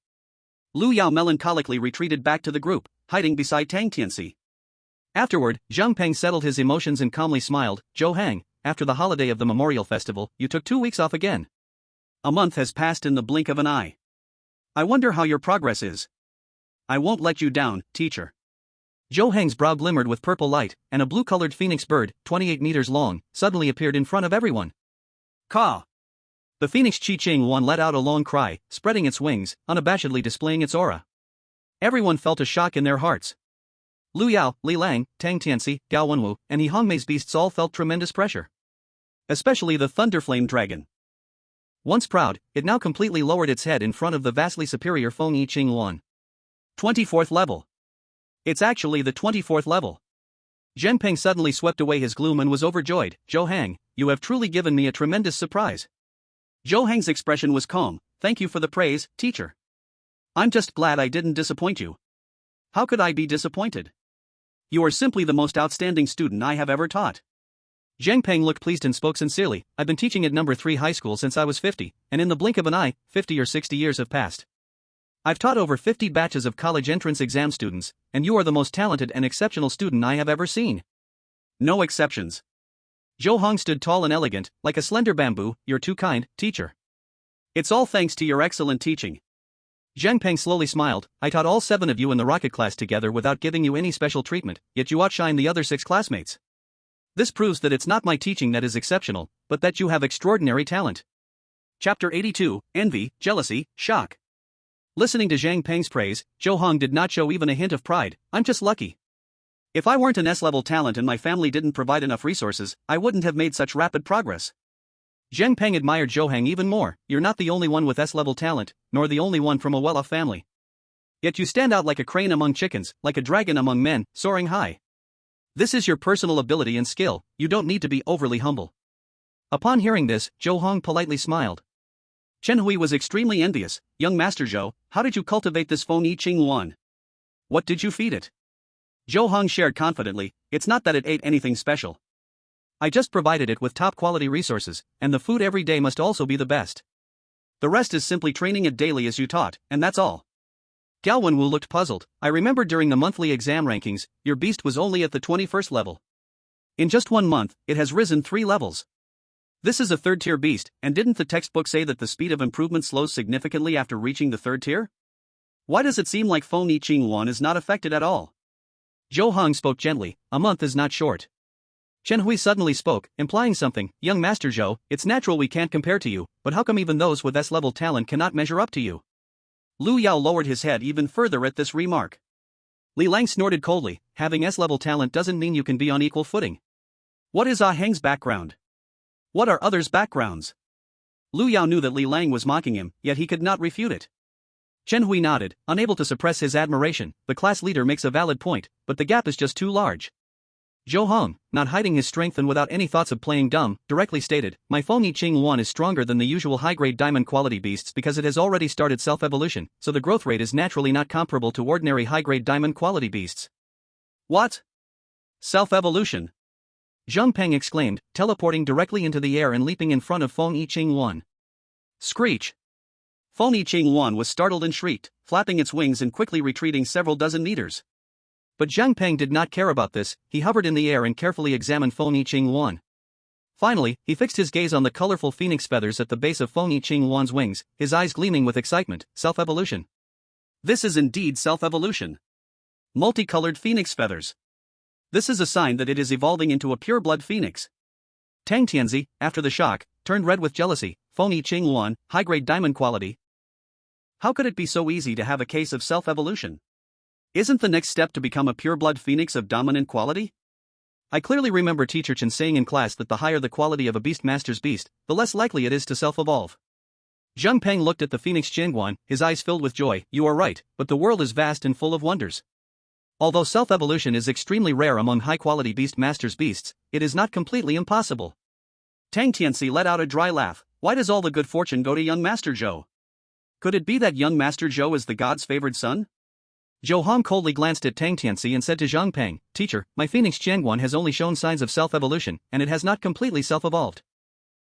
Lu Yao melancholically retreated back to the group, hiding beside Tang Tianxi. Afterward, Zhang Peng settled his emotions and calmly smiled. "Zhou Heng, after the holiday of the Memorial Festival, you took 2 weeks off again. A month has passed in the blink of an eye. I wonder how your progress is." "I won't let you down, teacher." Zhou Heng's brow glimmered with purple light, and a blue-colored phoenix bird, 28 meters long, suddenly appeared in front of everyone. Caw! The phoenix Qi-Ching-Wan let out a long cry, spreading its wings, unabashedly displaying its aura. Everyone felt a shock in their hearts. Lu Yao, Li Lang, Tang Tianxi, Gao Wenwu, and He Hongmei's beasts all felt tremendous pressure. Especially the Thunderflame dragon. Once proud, it now completely lowered its head in front of the vastly superior Fengyi Qing-Wan. 24th level. It's actually the 24th level. Zheng Peng suddenly swept away his gloom and was overjoyed. "Zhou Heng, you have truly given me a tremendous surprise." Zhou Heng's expression was calm. "Thank you for the praise, teacher. I'm just glad I didn't disappoint you." "How could I be disappointed? You are simply the most outstanding student I have ever taught." Zheng Peng looked pleased and spoke sincerely. "I've been teaching at number 3 high school since I was 50, and in the blink of an eye, 50 or 60 years have passed. I've taught over 50 batches of college entrance exam students, and you are the most talented and exceptional student I have ever seen." "No exceptions." Zhou Heng stood tall and elegant, like a slender bamboo. "You're too kind, teacher. It's all thanks to your excellent teaching." Zheng Peng slowly smiled. "I taught all 7 of you in the rocket class together without giving you any special treatment, yet you outshine the other 6 classmates. This proves that it's not my teaching that is exceptional, but that you have extraordinary talent." Chapter 82, Envy, Jealousy, Shock. Listening to Zhang Peng's praise, Zhou Heng did not show even a hint of pride. "I'm just lucky. If I weren't an S-level talent and my family didn't provide enough resources, I wouldn't have made such rapid progress." Zhang Peng admired Zhou Heng even more. "You're not the only one with S-level talent, nor the only one from a well-off family. Yet you stand out like a crane among chickens, like a dragon among men, soaring high. This is your personal ability and skill, you don't need to be overly humble." Upon hearing this, Zhou Heng politely smiled. Chen Hui was extremely envious. "Young Master Zhou, how did you cultivate this Fengyi Qing-Wan? What did you feed it?" Zhou Heng shared confidently. "It's not that it ate anything special. I just provided it with top-quality resources, and the food every day must also be the best. The rest is simply training it daily as you taught, and that's all." Gao Wenwu looked puzzled. "I remember during the monthly exam rankings, your beast was only at the 21st level. In just 1 month, it has risen 3 levels. This is a 3rd-tier beast, and didn't the textbook say that the speed of improvement slows significantly after reaching the 3rd tier? Why does it seem like Fengyi Qing-Wan is not affected at all?" Zhou Heng spoke gently. "A month is not short." Chen Hui suddenly spoke, implying something. "Young Master Zhou, it's natural we can't compare to you, but how come even those with S-level talent cannot measure up to you?" Lu Yao lowered his head even further at this remark. Li Lang snorted coldly. "Having S-level talent doesn't mean you can be on equal footing. What is Ah Heng's background? What are others' backgrounds?" Lu Yao knew that Li Lang was mocking him, yet he could not refute it. Chen Hui nodded, unable to suppress his admiration. "The class leader makes a valid point, but the gap is just too large." Zhou Heng, not hiding his strength and without any thoughts of playing dumb, directly stated, "My Fengyi Qing-Wan is stronger than the usual high-grade diamond quality beasts because it has already started self-evolution, so the growth rate is naturally not comparable to ordinary high-grade diamond quality beasts." "What? Self-evolution?" Zhang Peng exclaimed, teleporting directly into the air and leaping in front of Fengyi Qing-Wan. Screech! Fengyi Qing-Wan was startled and shrieked, flapping its wings and quickly retreating several dozen meters. But Zhang Peng did not care about this. He hovered in the air and carefully examined Fengyi Qing-Wan. Finally, he fixed his gaze on the colorful phoenix feathers at the base of Fengyi Azure Luan's wings, his eyes gleaming with excitement. Self-evolution. This is indeed self-evolution. Multicolored phoenix feathers. This is a sign that it is evolving into a pure-blood phoenix. Tang Tianzi, after the shock, turned red with jealousy. Fengyi Azure Luan, high-grade diamond quality. How could it be so easy to have a case of self-evolution? Isn't the next step to become a pure-blood phoenix of dominant quality? I clearly remember Teacher Chen saying in class that the higher the quality of a beastmaster's beast, the less likely it is to self-evolve. Zhang Peng looked at the phoenix Qianguan, his eyes filled with joy. You are right, but the world is vast and full of wonders. Although self-evolution is extremely rare among high-quality beastmasters' beasts, it is not completely impossible. Tang Tianzi let out a dry laugh. Why does all the good fortune go to young Master Zhou? Could it be that young Master Zhou is the god's favored son? Zhou Heng coldly glanced at Tang Tianzi and said to Zhang Peng, Teacher, my phoenix Qianguan has only shown signs of self-evolution, and it has not completely self-evolved.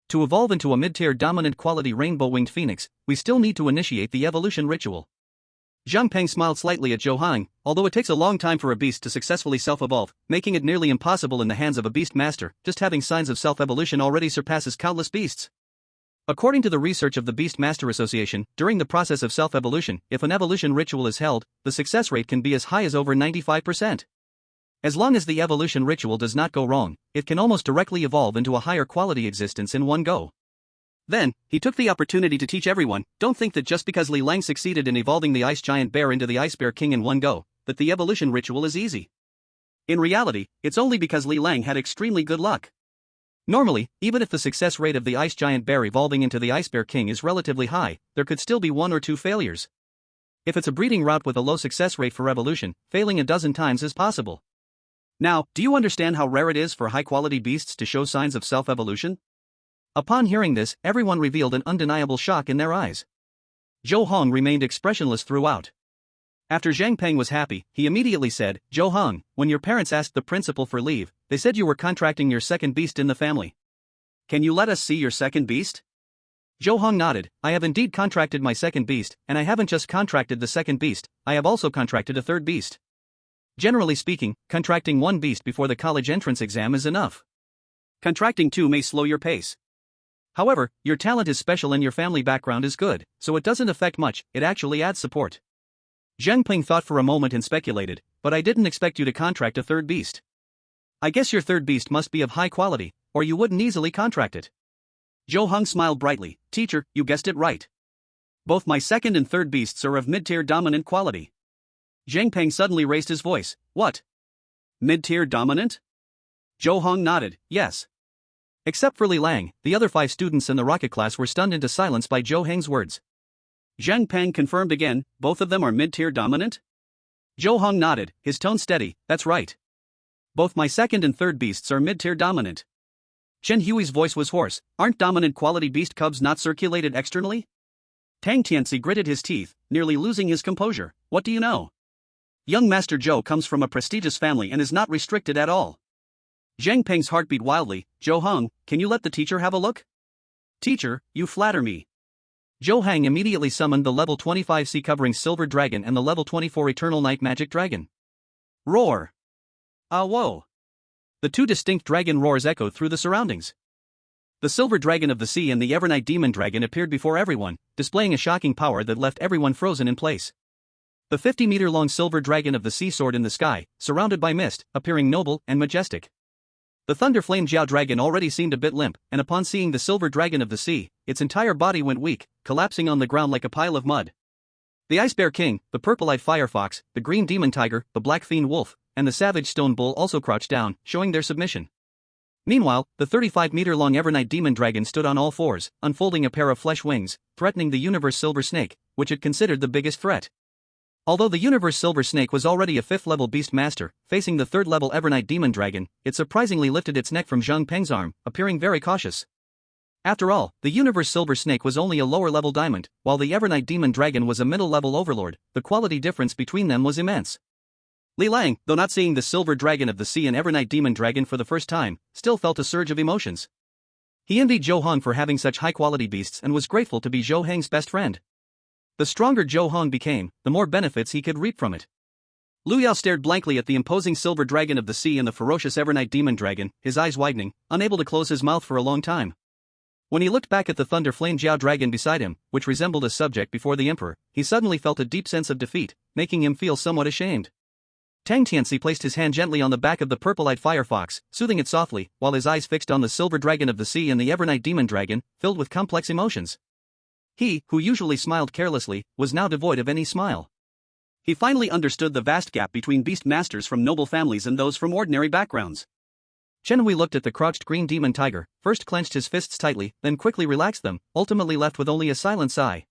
To evolve into a mid-tier dominant quality rainbow-winged phoenix, we still need to initiate the evolution ritual. Zhang Peng smiled slightly at Zhou Heng. Although it takes a long time for a beast to successfully self-evolve, making it nearly impossible in the hands of a beast master, just having signs of self-evolution already surpasses countless beasts. According to the research of the Beast Master Association, during the process of self-evolution, if an evolution ritual is held, the success rate can be as high as over 95%. As long as the evolution ritual does not go wrong, it can almost directly evolve into a higher quality existence in one go. Then, he took the opportunity to teach everyone, don't think that just because Li Lang succeeded in evolving the ice giant bear into the ice bear king in one go, that the evolution ritual is easy. In reality, it's only because Li Lang had extremely good luck. Normally, even if the success rate of the ice giant bear evolving into the ice bear king is relatively high, there could still be 1 or 2 failures. If it's a breeding route with a low success rate for evolution, failing a dozen times is possible. Now, do you understand how rare it is for high-quality beasts to show signs of self-evolution? Upon hearing this, everyone revealed an undeniable shock in their eyes. Zhou Heng remained expressionless throughout. After Zhang Peng was happy, he immediately said, Zhou Heng, when your parents asked the principal for leave, they said you were contracting your second beast in the family. Can you let us see your second beast? Zhou Heng nodded. I have indeed contracted my second beast, and I haven't just contracted the second beast, I have also contracted a third beast. Generally speaking, contracting one beast before the college entrance exam is enough. Contracting 2 may slow your pace. However, your talent is special and your family background is good, so it doesn't affect much, it actually adds support. Zhang Peng thought for a moment and speculated, but I didn't expect you to contract a third beast. I guess your third beast must be of high quality, or you wouldn't easily contract it. Zhou Heng smiled brightly. Teacher, you guessed it right. Both my second and third beasts are of mid-tier dominant quality. Zhang Peng suddenly raised his voice. What? Mid-tier dominant? Zhou Heng nodded, yes. Except for Li Lang, the other 5 students in the rocket class were stunned into silence by Zhou Heng's words. Zhang Peng confirmed again, both of them are mid-tier dominant? Zhou Heng nodded, his tone steady, that's right. Both my second and third beasts are mid-tier dominant. Chen Hui's voice was hoarse. Aren't dominant quality beast cubs not circulated externally? Tang Tianzi gritted his teeth, nearly losing his composure. What do you know? Young Master Zhou comes from a prestigious family and is not restricted at all. Zhang Peng's heart beat wildly. Zhou Heng, can you let the teacher have a look? Teacher, you flatter me. Zhou Heng immediately summoned the level 25 sea covering silver dragon and the level 24 eternal night magic dragon. Roar! Ah, whoa! The 2 distinct dragon roars echoed through the surroundings. The silver dragon of the sea and the evernight demon dragon appeared before everyone, displaying a shocking power that left everyone frozen in place. The 50-meter-long silver dragon of the sea soared in the sky, surrounded by mist, appearing noble and majestic. The thunder flame Jiao dragon already seemed a bit limp, and upon seeing the silver dragon of the sea, its entire body went weak, collapsing on the ground like a pile of mud. The ice bear king, the purple-eyed fire fox, the green demon tiger, the black fiend wolf, and the savage stone bull also crouched down, showing their submission. Meanwhile, the 35-meter-long evernight demon dragon stood on all fours, unfolding a pair of flesh wings, threatening the universe silver snake, which it considered the biggest threat. Although the universe silver snake was already a 5th-level beast master, facing the 3rd-level evernight demon dragon, it surprisingly lifted its neck from Zhang Peng's arm, appearing very cautious. After all, the universe silver snake was only a lower-level diamond, while the evernight demon dragon was a middle-level overlord. The quality difference between them was immense. Li Lang, though not seeing the silver dragon of the sea and evernight demon dragon for the first time, still felt a surge of emotions. He envied Zhou Heng for having such high-quality beasts and was grateful to be Zhou Heng's best friend. The stronger Zhou Heng became, the more benefits he could reap from it. Lu Yao stared blankly at the imposing silver dragon of the sea and the ferocious Evernight demon dragon, his eyes widening, unable to close his mouth for a long time. When he looked back at the thunder flame Jiao dragon beside him, which resembled a subject before the emperor, he suddenly felt a deep sense of defeat, making him feel somewhat ashamed. Tang Tianzi placed his hand gently on the back of the purple-eyed firefox, soothing it softly, while his eyes fixed on the silver dragon of the sea and the Evernight demon dragon, filled with complex emotions. He, who usually smiled carelessly, was now devoid of any smile. He finally understood the vast gap between beast masters from noble families and those from ordinary backgrounds. Chen Hui looked at the crouched green demon tiger, first clenched his fists tightly, then quickly relaxed them, ultimately left with only a silent sigh.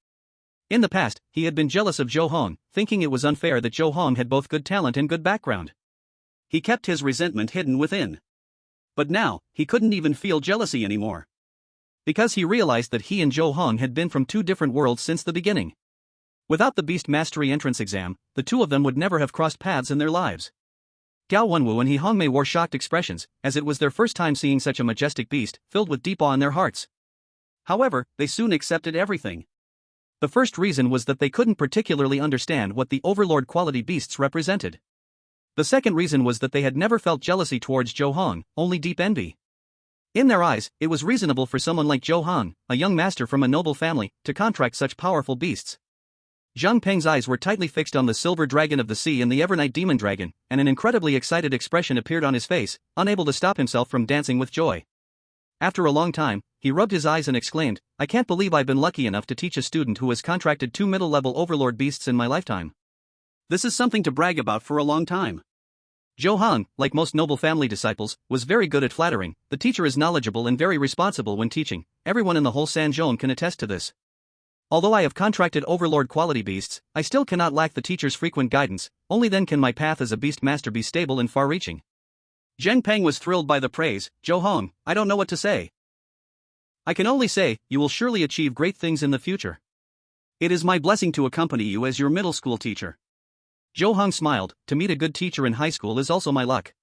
In the past, he had been jealous of Zhou Heng, thinking it was unfair that Zhou Heng had both good talent and good background. He kept his resentment hidden within. But now, he couldn't even feel jealousy anymore. Because he realized that he and Zhou Heng had been from two different worlds since the beginning. Without the Beast Mastery entrance exam, the two of them would never have crossed paths in their lives. Gao Wenwu and He Hongmei wore shocked expressions, as it was their first time seeing such a majestic beast, filled with deep awe in their hearts. However, they soon accepted everything. The first reason was that they couldn't particularly understand what the Overlord quality beasts represented. The second reason was that they had never felt jealousy towards Zhou Heng, only deep envy. In their eyes, it was reasonable for someone like Zhou Heng, a young master from a noble family, to contract such powerful beasts. Zhang Peng's eyes were tightly fixed on the silver dragon of the sea and the Evernight demon dragon, and an incredibly excited expression appeared on his face, unable to stop himself from dancing with joy. After a long time, he rubbed his eyes and exclaimed, "I can't believe I've been lucky enough to teach a student who has contracted 2 middle-level overlord beasts in my lifetime. This is something to brag about for a long time." Zhou Heng, like most noble family disciples, was very good at flattering. The teacher is knowledgeable and very responsible when teaching. Everyone in the whole Sanzhong can attest to this. Although I have contracted overlord quality beasts, I still cannot lack the teacher's frequent guidance, only then can my path as a beast master be stable and far-reaching. Zheng Peng was thrilled by the praise. "Zhou Heng, I don't know what to say. I can only say, you will surely achieve great things in the future. It is my blessing to accompany you as your middle school teacher." Zhou Heng smiled. "To meet a good teacher in high school is also my luck."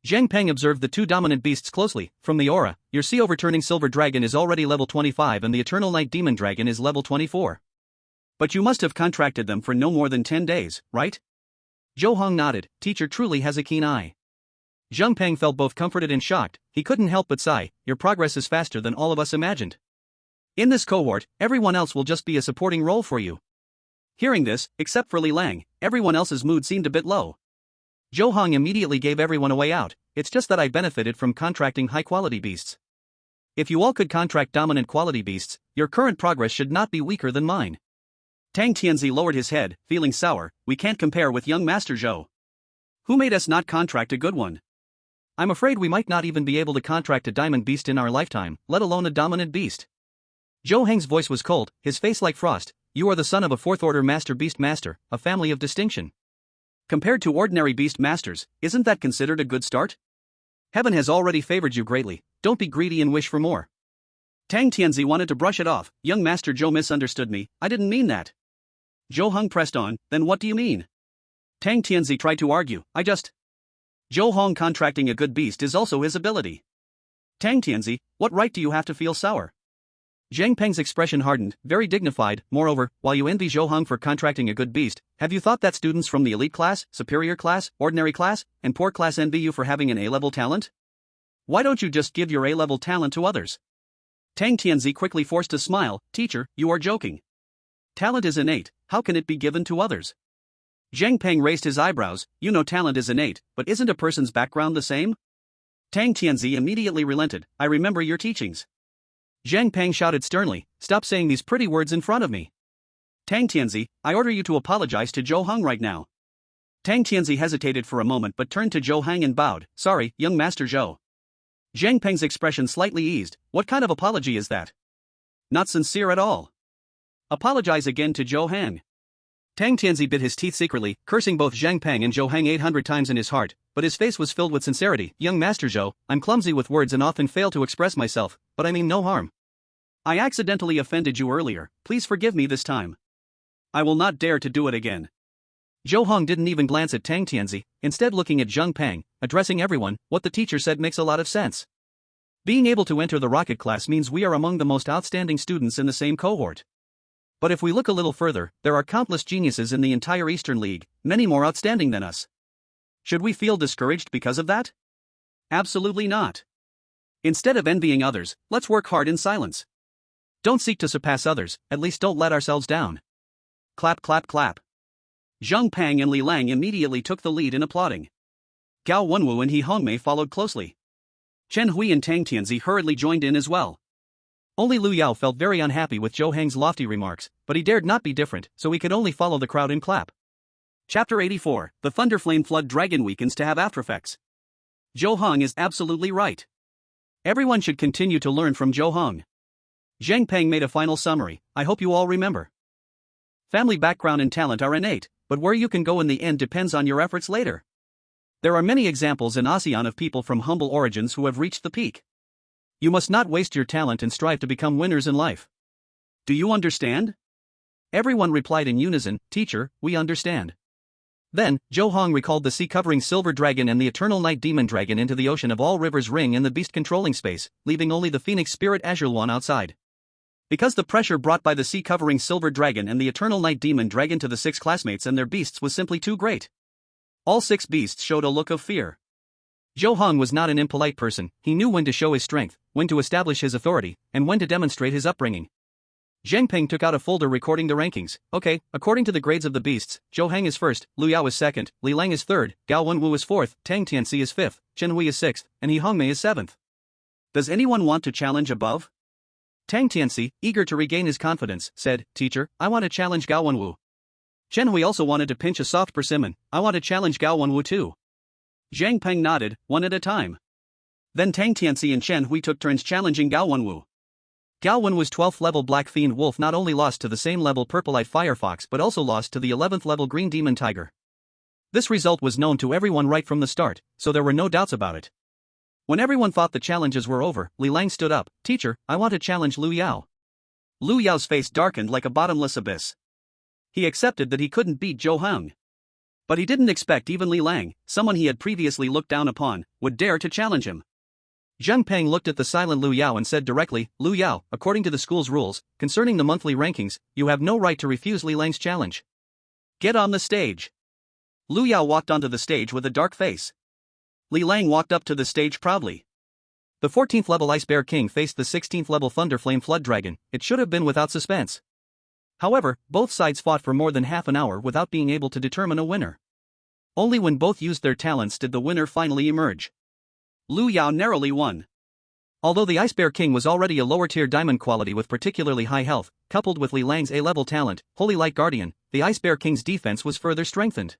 Zheng Peng observed the two dominant beasts closely. "From the aura, your sea-overturning silver dragon is already level 25 and the eternal night demon dragon is level 24. But you must have contracted them for no more than 10 days, right?" Zhou Heng nodded. "Teacher truly has a keen eye." Zheng Peng felt both comforted and shocked. He couldn't help but sigh. "Your progress is faster than all of us imagined. In this cohort, everyone else will just be a supporting role for you." Hearing this, except for Li Lang, everyone else's mood seemed a bit low. Zhou Heng immediately gave everyone a way out. "It's just that I benefited from contracting high-quality beasts. If you all could contract dominant quality beasts, your current progress should not be weaker than mine." Tang Tianzi lowered his head, feeling sour. "We can't compare with young Master Zhou. Who made us not contract a good one? I'm afraid we might not even be able to contract a diamond beast in our lifetime, let alone a dominant beast." Zhou Heng's voice was cold, his face like frost. "You are the son of a fourth-order master beast master, a family of distinction. Compared to ordinary beast masters, isn't that considered a good start? Heaven has already favored you greatly, don't be greedy and wish for more." Tang Tianzi wanted to brush it off. "Young Master Zhou misunderstood me, I didn't mean that." Zhou Heng pressed on, "Then what do you mean?" Tang Tianzi tried to argue, Zhou Heng contracting a good beast is also his ability. Tang Tianzi, what right do you have to feel sour? Zheng Peng's expression hardened, very dignified. "Moreover, while you envy Zhou Heng for contracting a good beast, have you thought that students from the elite class, superior class, ordinary class, and poor class envy you for having an A-level talent? Why don't you just give your A-level talent to others?" Tang Tianzi quickly forced a smile. "Teacher, you are joking. Talent is innate, how can it be given to others?" Zheng Peng raised his eyebrows. "You know talent is innate, but isn't a person's background the same?" Tang Tianzi immediately relented. "I remember your teachings." Zheng Peng shouted sternly, "Stop saying these pretty words in front of me." Tang Tianzi, I order you to apologize to Zhou Heng right now." Tang Tianzi hesitated for a moment but turned to Zhou Heng and bowed. "Sorry, young Master Zhou." Zheng Peng's expression slightly eased. "What kind of apology is that? Not sincere at all. Apologize again to Zhou Heng." Tang Tianzi bit his teeth secretly, cursing both Zheng Peng and Zhou Heng 800 times in his heart, but his face was filled with sincerity. "Young Master Zhou, I'm clumsy with words and often fail to express myself, but I mean no harm. I accidentally offended you earlier, please forgive me this time. I will not dare to do it again." Zhou Heng didn't even glance at Tang Tianzi, instead looking at Zheng Peng, addressing everyone. "What the teacher said makes a lot of sense. Being able to enter the rocket class means we are among the most outstanding students in the same cohort. But if we look a little further, there are countless geniuses in the entire Eastern League, many more outstanding than us. Should we feel discouraged because of that? Absolutely not. Instead of envying others, let's work hard in silence. Don't seek to surpass others, at least don't let ourselves down. Clap clap clap. Zheng Pang and Li Lang immediately took the lead in applauding. Gao Wenwu and He Hongmei followed closely. Chen Hui and Tang Tianzi hurriedly joined in as well. Only Lu Yao felt very unhappy with Zhou Heng's lofty remarks, but he dared not be different, so he could only follow the crowd and clap. Chapter 84, The Thunderflame Flood Dragon Weakens to have aftereffects. Zhou Heng is absolutely right. Everyone should continue to learn from Zhou Heng. Zheng Peng made a final summary, I hope you all remember. Family background and talent are innate, but where you can go in the end depends on your efforts later. There are many examples in ASEAN of people from humble origins who have reached the peak. You must not waste your talent and strive to become winners in life. Do you understand? Everyone replied in unison, Teacher, we understand. Then, Zhou Heng recalled the sea-covering silver dragon and the eternal night demon dragon into the ocean of all rivers ring and the beast controlling space, leaving only the phoenix spirit Azure Luan outside. Because the pressure brought by the sea-covering silver dragon and the eternal night demon dragon to the 6 classmates and their beasts was simply too great. All 6 beasts showed a look of fear. Zhou Heng was not an impolite person, he knew when to show his strength, when to establish his authority, and when to demonstrate his upbringing. Zheng Peng took out a folder recording the rankings. Okay, according to the grades of the beasts, Zhou Heng is first, Lu Yao is second, Li Lang is third, Gao Wenwu is fourth, Tang Tianzi is fifth, Chen Hui is sixth, and He Hongmei is seventh. Does anyone want to challenge above? Tang Tianzi, eager to regain his confidence, said, Teacher, I want to challenge Gao Wenwu. Chen Hui also wanted to pinch a soft persimmon, I want to challenge Gao Wenwu too. Zheng Peng nodded, one at a time. Then Tang Tianzi and Chen Hui took turns challenging Gao Wenwu. Gao Wenwu's 12th level Black Fiend Wolf not only lost to the same level Purple-eyed Firefox but also lost to the 11th level Green Demon Tiger. This result was known to everyone right from the start, so there were no doubts about it. When everyone thought the challenges were over, Li Lang stood up, Teacher, I want to challenge Lu Yao. Lu Yao's face darkened like a bottomless abyss. He accepted that he couldn't beat Zhou Heng. But he didn't expect even Li Lang, someone he had previously looked down upon, would dare to challenge him. Zheng Peng looked at the silent Lu Yao and said directly, Lu Yao, according to the school's rules, concerning the monthly rankings, you have no right to refuse Li Lang's challenge. Get on the stage. Lu Yao walked onto the stage with a dark face. Li Lang walked up to the stage proudly. The 14th level Ice Bear King faced the 16th level Thunderflame Flood Dragon, it should have been without suspense. However, both sides fought for more than half an hour without being able to determine a winner. Only when both used their talents did the winner finally emerge. Lu Yao narrowly won. Although the Ice Bear King was already a lower-tier diamond quality with particularly high health, coupled with Li Lang's A-level talent, Holy Light Guardian, the Ice Bear King's defense was further strengthened.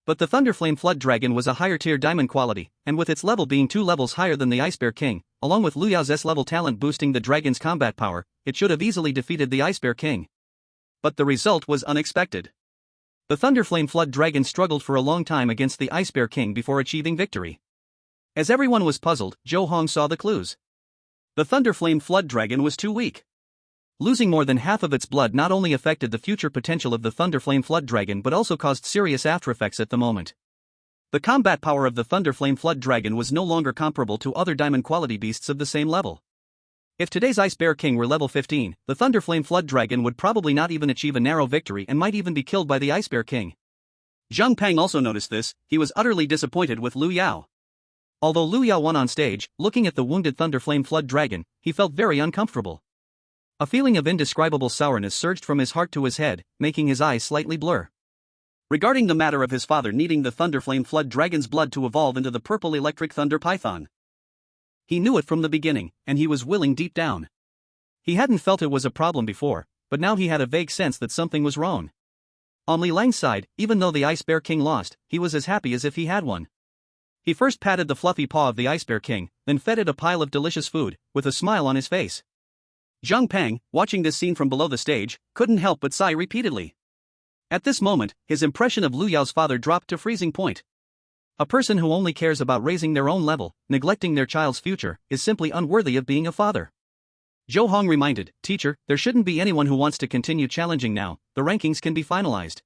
But the Thunderflame Flood Dragon was a higher-tier diamond quality, and with its level being 2 levels higher than the Ice Bear King, along with Lu Yao's S-level talent boosting the dragon's combat power, it should have easily defeated the Ice Bear King. But the result was unexpected. The Thunderflame Flood Dragon struggled for a long time against the Ice Bear King before achieving victory. As everyone was puzzled, Zhou Heng saw the clues. The Thunderflame Flood Dragon was too weak. Losing more than half of its blood not only affected the future potential of the Thunderflame Flood Dragon but also caused serious aftereffects at the moment. The combat power of the Thunderflame Flood Dragon was no longer comparable to other diamond quality beasts of the same level. If today's Ice Bear King were level 15, the Thunderflame Flood Dragon would probably not even achieve a narrow victory and might even be killed by the Ice Bear King. Zheng Peng also noticed this, he was utterly disappointed with Lu Yao. Although Lu Yao won on stage, looking at the wounded Thunderflame Flood Dragon, he felt very uncomfortable. A feeling of indescribable sourness surged from his heart to his head, making his eyes slightly blur. Regarding the matter of his father needing the Thunderflame Flood Dragon's blood to evolve into the purple electric thunder python. He knew it from the beginning, and he was willing deep down. He hadn't felt it was a problem before, but now he had a vague sense that something was wrong. On Li Lang's side, even though the Ice Bear King lost, he was as happy as if he had won. He first patted the fluffy paw of the Ice Bear King, then fed it a pile of delicious food, with a smile on his face. Zheng Peng, watching this scene from below the stage, couldn't help but sigh repeatedly. At this moment, his impression of Lu Yao's father dropped to freezing point. A person who only cares about raising their own level, neglecting their child's future, is simply unworthy of being a father. Zhou Heng reminded, Teacher, there shouldn't be anyone who wants to continue challenging now, the rankings can be finalized.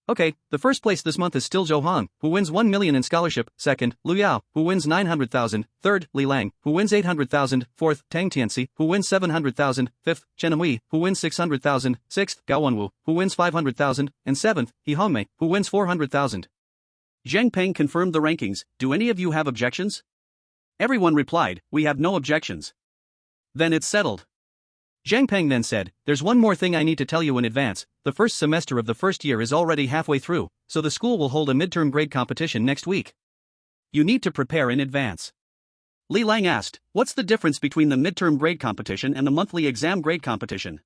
Okay, the first place this month is still Zhou Heng, who wins 1 million in scholarship, second, Liu Yao, who wins 900,000, third, Li Lang, who wins 800,000, fourth, Tang Tianxi, who wins 700,000, fifth, Chen Wei, who wins 600,000, sixth, Gao Wenwu, who wins 500,000, and seventh, He Hongmei, who wins 400,000. Zhang Peng confirmed the rankings. Do any of you have objections? Everyone replied, we have no objections. Then it's settled. Zhang Peng then said, there's one more thing I need to tell you in advance. The first semester of the first year is already halfway through, so the school will hold a midterm grade competition next week. You need to prepare in advance. Li Lang asked, what's the difference between the midterm grade competition and the monthly exam grade competition?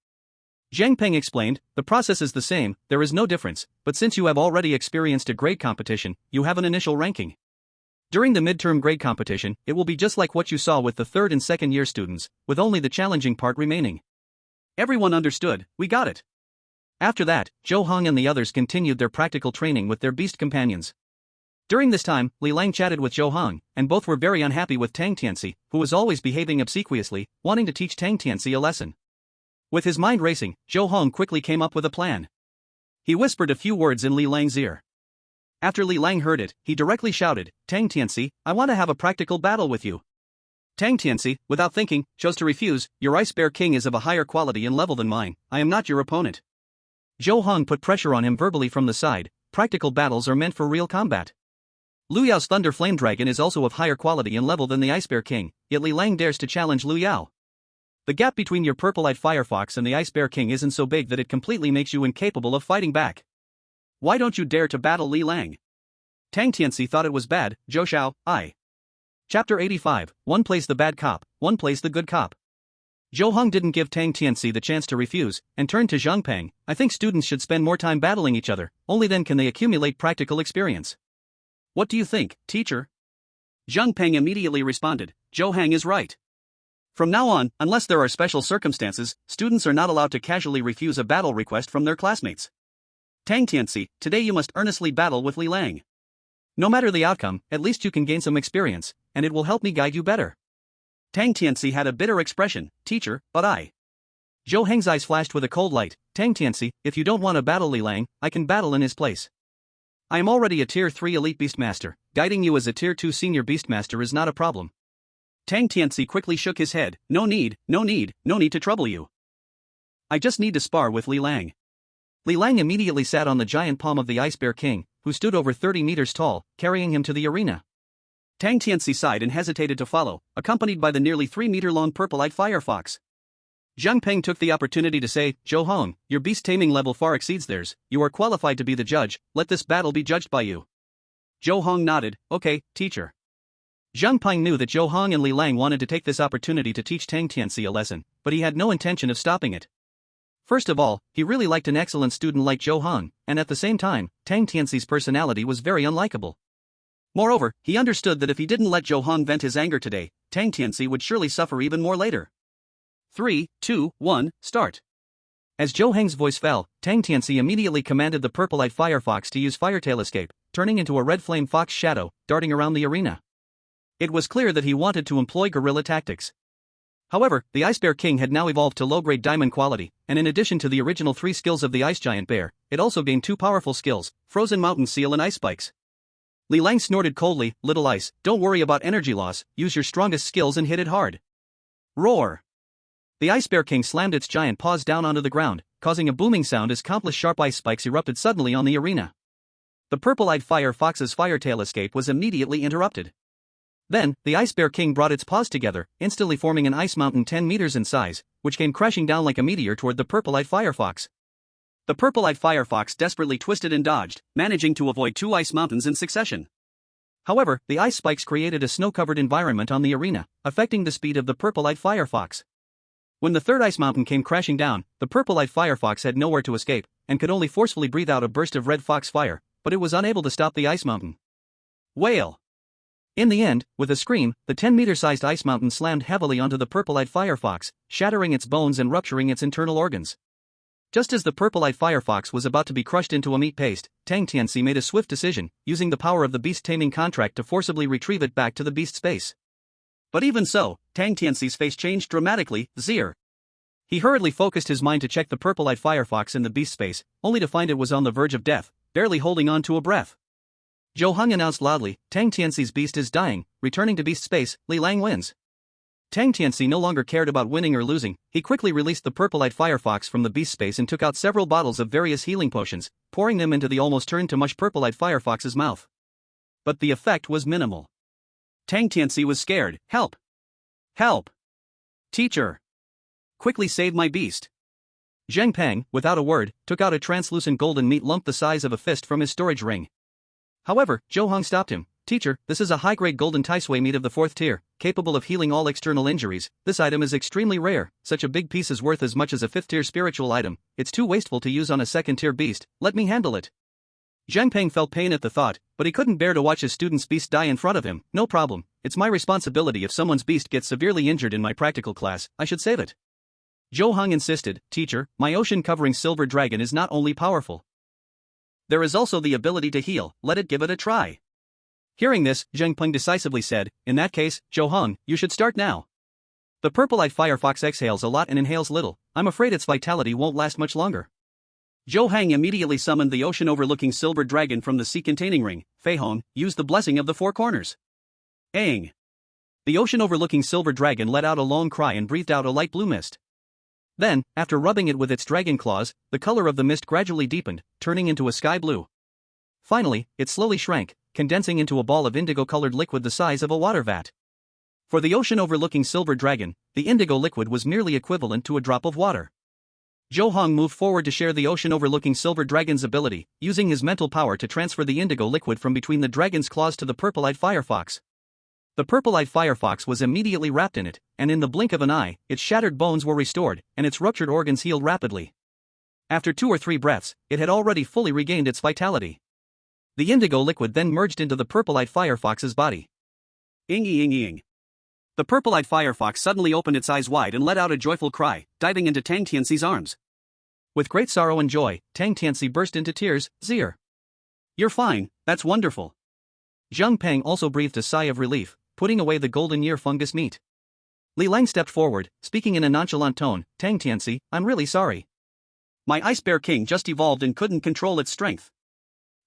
Zhang Peng explained, the process is the same, there is no difference, but since you have already experienced a grade competition, you have an initial ranking. During the midterm grade competition, it will be just like what you saw with the third and second year students, with only the challenging part remaining. Everyone understood, we got it. After that, Zhou Heng and the others continued their practical training with their beast companions. During this time, Li Lang chatted with Zhou Heng, and both were very unhappy with Tang Tianxi, who was always behaving obsequiously, wanting to teach Tang Tianxi a lesson. With his mind racing, Zhou Heng quickly came up with a plan. He whispered a few words in Li Lang's ear. After Li Lang heard it, he directly shouted, Tang Tianxi, I want to have a practical battle with you. Tang Tianxi, without thinking, chose to refuse. Your Ice Bear King is of a higher quality and level than mine, I am not your opponent. Zhou Heng put pressure on him verbally from the side. Practical battles are meant for real combat. Liu Yao's Thunder Flame Dragon is also of higher quality and level than the Ice Bear King, yet Li Lang dares to challenge Liu Yao. The gap between your Purple-Eyed Firefox and the Ice Bear King isn't so big that it completely makes you incapable of fighting back. Why don't you dare to battle Li Lang? Tang Tianxi thought it was bad. Zhou Xiao, I. Chapter 85, one plays the bad cop, one plays the good cop. Zhou Heng didn't give Tang Tianxi the chance to refuse, and turned to Zhang Peng. I think students should spend more time battling each other, only then can they accumulate practical experience. What do you think, teacher? Zhang Peng immediately responded, Zhou Heng is right. From now on, unless there are special circumstances, students are not allowed to casually refuse a battle request from their classmates. Tang Tianxi, today you must earnestly battle with Li Lang. No matter the outcome, at least you can gain some experience, and it will help me guide you better. Tang Tianxi had a bitter expression, teacher, but I. Zhou Heng's eyes flashed with a cold light. Tang Tianxi, if you don't want to battle Li Lang, I can battle in his place. I am already a Tier 3 Elite Beastmaster, guiding you as a Tier 2 Senior Beastmaster is not a problem. Tang Tianxi quickly shook his head, no need to trouble you. I just need to spar with Li Lang. Li Lang immediately sat on the giant palm of the Ice Bear King, who stood over 30 meters tall, carrying him to the arena. Tang Tianxi sighed and hesitated to follow, accompanied by the nearly 3-meter-long Purple-Eyed Firefox. Zhang Peng took the opportunity to say, Zhou Heng, your beast taming level far exceeds theirs, you are qualified to be the judge, let this battle be judged by you. Zhou Heng nodded, okay, teacher. Zhang Peng knew that Zhou Heng and Li Lang wanted to take this opportunity to teach Tang Tianxi a lesson, but he had no intention of stopping it. First of all, he really liked an excellent student like Zhou Heng, and at the same time, Tang Tianxi's personality was very unlikable. Moreover, he understood that if he didn't let Zhou Heng vent his anger today, Tang Tianxi would surely suffer even more later. 3, 2, 1, start. As Zhou Heng's voice fell, Tang Tianxi immediately commanded the Purple-Eyed Firefox to use Firetail Escape, turning into a red flame fox shadow, darting around the arena. It was clear that he wanted to employ guerrilla tactics. However, the Ice Bear King had now evolved to low-grade diamond quality, and in addition to the original 3 skills of the Ice Giant Bear, it also gained 2 powerful skills, Frozen Mountain Seal and Ice Spikes. Li Lang snorted coldly, Little Ice, don't worry about energy loss, use your strongest skills and hit it hard. Roar! The Ice Bear King slammed its giant paws down onto the ground, causing a booming sound as countless sharp ice spikes erupted suddenly on the arena. The Purple-Eyed Firefox's Firetail Escape was immediately interrupted. Then, the Ice Bear King brought its paws together, instantly forming an ice mountain 10 meters in size, which came crashing down like a meteor toward the Purple-Eyed Firefox. The Purple-Eyed Firefox desperately twisted and dodged, managing to avoid 2 ice mountains in succession. However, the ice spikes created a snow-covered environment on the arena, affecting the speed of the Purple-Eyed Firefox. When the third ice mountain came crashing down, the Purple-Eyed Firefox had nowhere to escape, and could only forcefully breathe out a burst of red fox fire, but it was unable to stop the ice mountain. Wail! In the end, with a scream, the 10-meter-sized ice mountain slammed heavily onto the Purple-Eyed Firefox, shattering its bones and rupturing its internal organs. Just as the Purple-Eyed Firefox was about to be crushed into a meat paste, Tang Tianxi made a swift decision, using the power of the beast taming contract to forcibly retrieve it back to the beast space. But even so, Tang Tianxi's face changed dramatically, Zir. He hurriedly focused his mind to check the Purple-Eyed Firefox in the beast space, only to find it was on the verge of death, barely holding on to a breath. Zhou Heng announced loudly, Tang Tianxi's beast is dying, returning to beast space, Li Lang wins. Tang Tianxi no longer cared about winning or losing, he quickly released the purple-eyed firefox from the beast space and took out several bottles of various healing potions, pouring them into the almost turned to mush purple-eyed firefox's mouth. But the effect was minimal. Tang Tianxi was scared. Help! Help! Teacher! Quickly save my beast! Zheng Peng, without a word, took out a translucent golden meat lump the size of a fist from his storage ring. However, Zhou Heng stopped him. Teacher, this is a high-grade golden taisui meat of the 4th tier, capable of healing all external injuries. This item is extremely rare, such a big piece is worth as much as a 5th tier spiritual item. It's too wasteful to use on a 2nd tier beast, let me handle it. Zheng Peng felt pain at the thought, but he couldn't bear to watch his student's beast die in front of him. No problem, it's my responsibility if someone's beast gets severely injured in my practical class, I should save it. Zhou Heng insisted, Teacher, my ocean-covering silver dragon is not only powerful. There is also the ability to heal, let it give it a try. Hearing this, Zheng Peng decisively said, in that case, Zhou Heng, you should start now. The purple-eyed firefox exhales a lot and inhales little, I'm afraid its vitality won't last much longer. Zhou Heng immediately summoned the ocean-overlooking silver dragon from the sea-containing ring. Fei Hong used the blessing of the 4 corners. Aang. The ocean-overlooking silver dragon let out a long cry and breathed out a light blue mist. Then, after rubbing it with its dragon claws, the color of the mist gradually deepened, turning into a sky blue. Finally, it slowly shrank, condensing into a ball of indigo-colored liquid the size of a water vat. For the ocean-overlooking silver dragon, the indigo liquid was merely equivalent to a drop of water. Zhou Heng moved forward to share the ocean-overlooking silver dragon's ability, using his mental power to transfer the indigo liquid from between the dragon's claws to the purple-eyed firefox. The purple-eyed firefox was immediately wrapped in it, and in the blink of an eye, its shattered bones were restored, and its ruptured organs healed rapidly. After 2 or 3 breaths, it had already fully regained its vitality. The indigo liquid then merged into the purple-eyed firefox's body. Ing. The purple-eyed firefox suddenly opened its eyes wide and let out a joyful cry, diving into Tang Tianxi's arms. With great sorrow and joy, Tang Tianxi burst into tears. Zir. You're fine, that's wonderful. Zheng Peng also breathed a sigh of relief, putting away the golden year fungus meat. Li Lang stepped forward, speaking in a nonchalant tone, Tang Tianxi, I'm really sorry. My Ice Bear King just evolved and couldn't control its strength.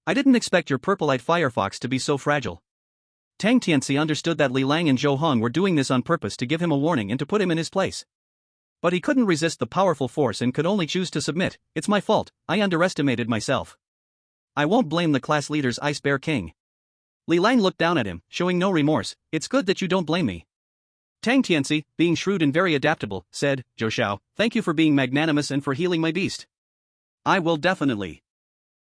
I didn't expect your purple-eyed firefox to be so fragile. Tang Tianxi understood that Li Lang and Zhou Heng were doing this on purpose to give him a warning and to put him in his place. But he couldn't resist the powerful force and could only choose to submit. It's my fault, I underestimated myself. I won't blame the class leader's Ice Bear King. Li Lang looked down at him, showing no remorse. It's good that you don't blame me. Tang Tianxi, being shrewd and very adaptable, said, Zhou Xiao, thank you for being magnanimous and for healing my beast. I will definitely.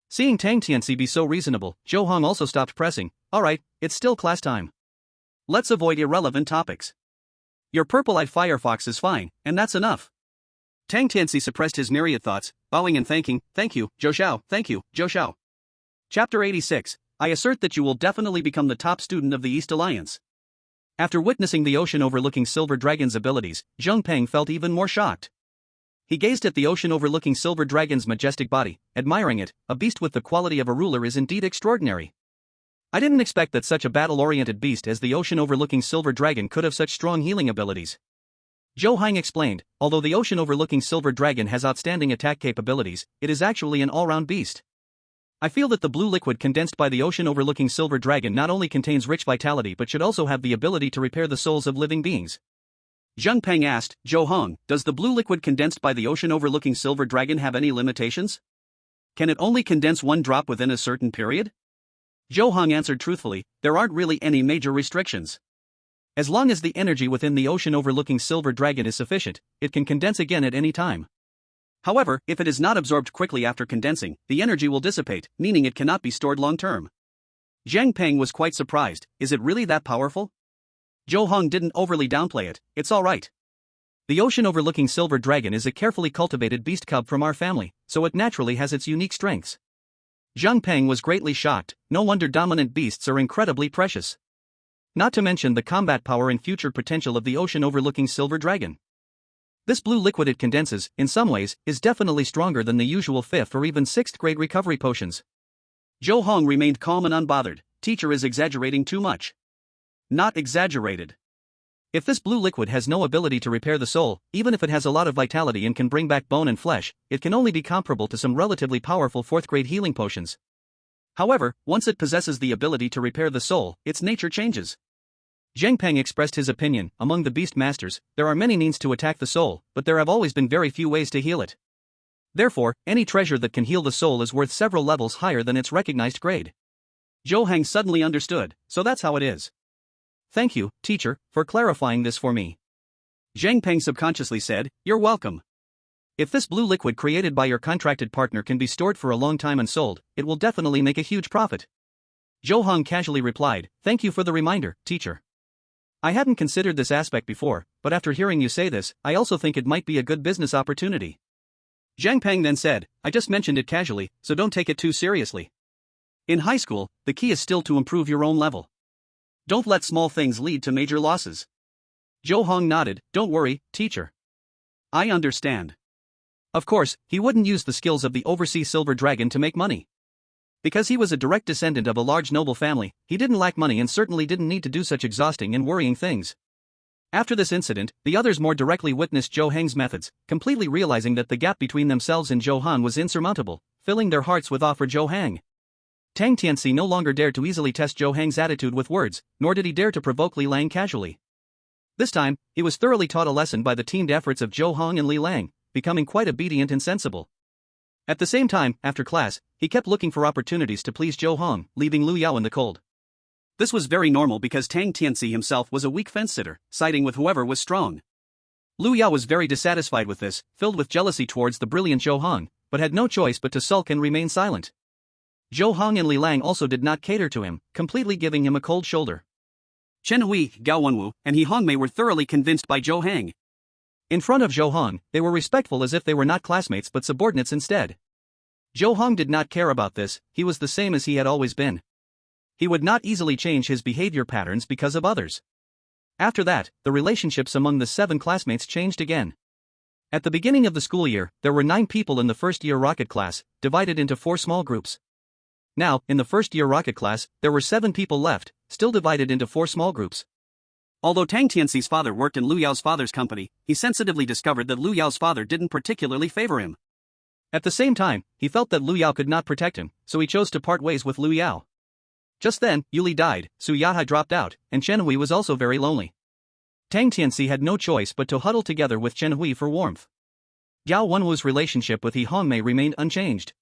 Seeing Tang Tianxi be so reasonable, Zhou Heng also stopped pressing. Alright, it's still class time. Let's avoid irrelevant topics. Your purple-eyed firefox is fine, and that's enough. Tang Tianxi suppressed his myriad thoughts, bowing and thanking, thank you, Zhou Xiao, thank you, Zhou Xiao. Chapter 86, I assert that you will definitely become the top student of the East Alliance. After witnessing the ocean-overlooking silver dragon's abilities, Zheng Peng felt even more shocked. He gazed at the ocean-overlooking silver dragon's majestic body, admiring it. A beast with the quality of a ruler is indeed extraordinary. I didn't expect that such a battle-oriented beast as the ocean-overlooking silver dragon could have such strong healing abilities. Zhou Heng explained, although the ocean-overlooking silver dragon has outstanding attack capabilities, it is actually an all-round beast. I feel that the blue liquid condensed by the ocean-overlooking silver dragon not only contains rich vitality but should also have the ability to repair the souls of living beings. Zheng Peng asked, Zhou Heng, does the blue liquid condensed by the ocean-overlooking silver dragon have any limitations? Can it only condense 1 drop within a certain period? Zhou Heng answered truthfully, there aren't really any major restrictions. As long as the energy within the ocean-overlooking silver dragon is sufficient, it can condense again at any time. However, if it is not absorbed quickly after condensing, the energy will dissipate, meaning it cannot be stored long-term. Zheng Peng was quite surprised, is it really that powerful? Zhou Heng didn't overly downplay it, it's alright. The ocean-overlooking silver dragon is a carefully cultivated beast cub from our family, so it naturally has its unique strengths. Zheng Peng was greatly shocked, no wonder dominant beasts are incredibly precious. Not to mention the combat power and future potential of the ocean-overlooking silver dragon. This blue liquid it condenses, in some ways, is definitely stronger than the usual 5th or even 6th grade recovery potions. Zhou Heng remained calm and unbothered. Teacher is exaggerating too much. Not exaggerated. If this blue liquid has no ability to repair the soul, even if it has a lot of vitality and can bring back bone and flesh, it can only be comparable to some relatively powerful 4th grade healing potions. However, once it possesses the ability to repair the soul, its nature changes. Zheng Peng expressed his opinion, among the beast masters, there are many means to attack the soul, but there have always been very few ways to heal it. Therefore, any treasure that can heal the soul is worth several levels higher than its recognized grade. Zhou Heng suddenly understood, so that's how it is. Thank you, teacher, for clarifying this for me. Zheng Peng subconsciously said, you're welcome. If this blue liquid created by your contracted partner can be stored for a long time and sold, it will definitely make a huge profit. Zhou Heng casually replied, thank you for the reminder, teacher. I hadn't considered this aspect before, but after hearing you say this, I also think it might be a good business opportunity. Zheng Peng then said, I just mentioned it casually, so don't take it too seriously. In high school, the key is still to improve your own level. Don't let small things lead to major losses. Zhou Heng nodded, don't worry, teacher. I understand. Of course, he wouldn't use the skills of the overseas silver dragon to make money. Because he was a direct descendant of a large noble family, he didn't lack money and certainly didn't need to do such exhausting and worrying things. After this incident, the others more directly witnessed Zhou Heng's methods, completely realizing that the gap between themselves and Zhou Han was insurmountable, filling their hearts with awe for Zhou Heng. Tang Tianxi no longer dared to easily test Zhou Heng's attitude with words, nor did he dare to provoke Li Lang casually. This time, he was thoroughly taught a lesson by the teamed efforts of Zhou Heng and Li Lang, becoming quite obedient and sensible. At the same time, after class, he kept looking for opportunities to please Zhou Heng, leaving Lu Yao in the cold. This was very normal because Tang Tianxi himself was a weak fence-sitter, siding with whoever was strong. Lu Yao was very dissatisfied with this, filled with jealousy towards the brilliant Zhou Heng, but had no choice but to sulk and remain silent. Zhou Heng and Li Lang also did not cater to him, completely giving him a cold shoulder. Chen Hui, Gao Wenwu, and He Hongmei were thoroughly convinced by Zhou Heng. In front of Zhou Heng, they were respectful as if they were not classmates but subordinates instead. Zhou Heng did not care about this, he was the same as he had always been. He would not easily change his behavior patterns because of others. After that, the relationships among the 7 classmates changed again. At the beginning of the school year, there were 9 people in the first-year rocket class, divided into 4 small groups. Now, in the first-year rocket class, there were 7 people left, still divided into 4 small groups. Although Tang Tianxi's father worked in Lu Yao's father's company, he sensitively discovered that Lu Yao's father didn't particularly favor him. At the same time, he felt that Lu Yao could not protect him, so he chose to part ways with Lu Yao. Just then, Yuli died, Su Yahai dropped out, and Chen Hui was also very lonely. Tang Tianxi had no choice but to huddle together with Chen Hui for warmth. Gao Wenwu's relationship with He Hongmei remained unchanged.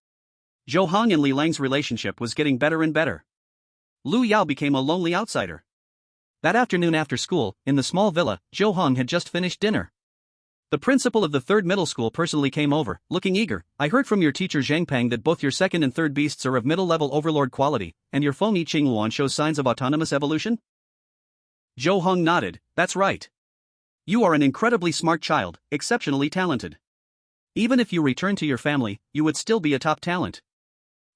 Zhou Heng and Li Lang's relationship was getting better and better. Lu Yao became a lonely outsider. That afternoon after school, in the small villa, Zhou Heng had just finished dinner. The principal of the 3rd middle school personally came over, looking eager. I heard from your teacher Zheng Peng that both your 2nd and 3rd beasts are of middle-level overlord quality, and your Fengyi Azure Luan shows signs of autonomous evolution? Zhou Heng nodded, that's right. You are an incredibly smart child, exceptionally talented. Even if you return to your family, you would still be a top talent.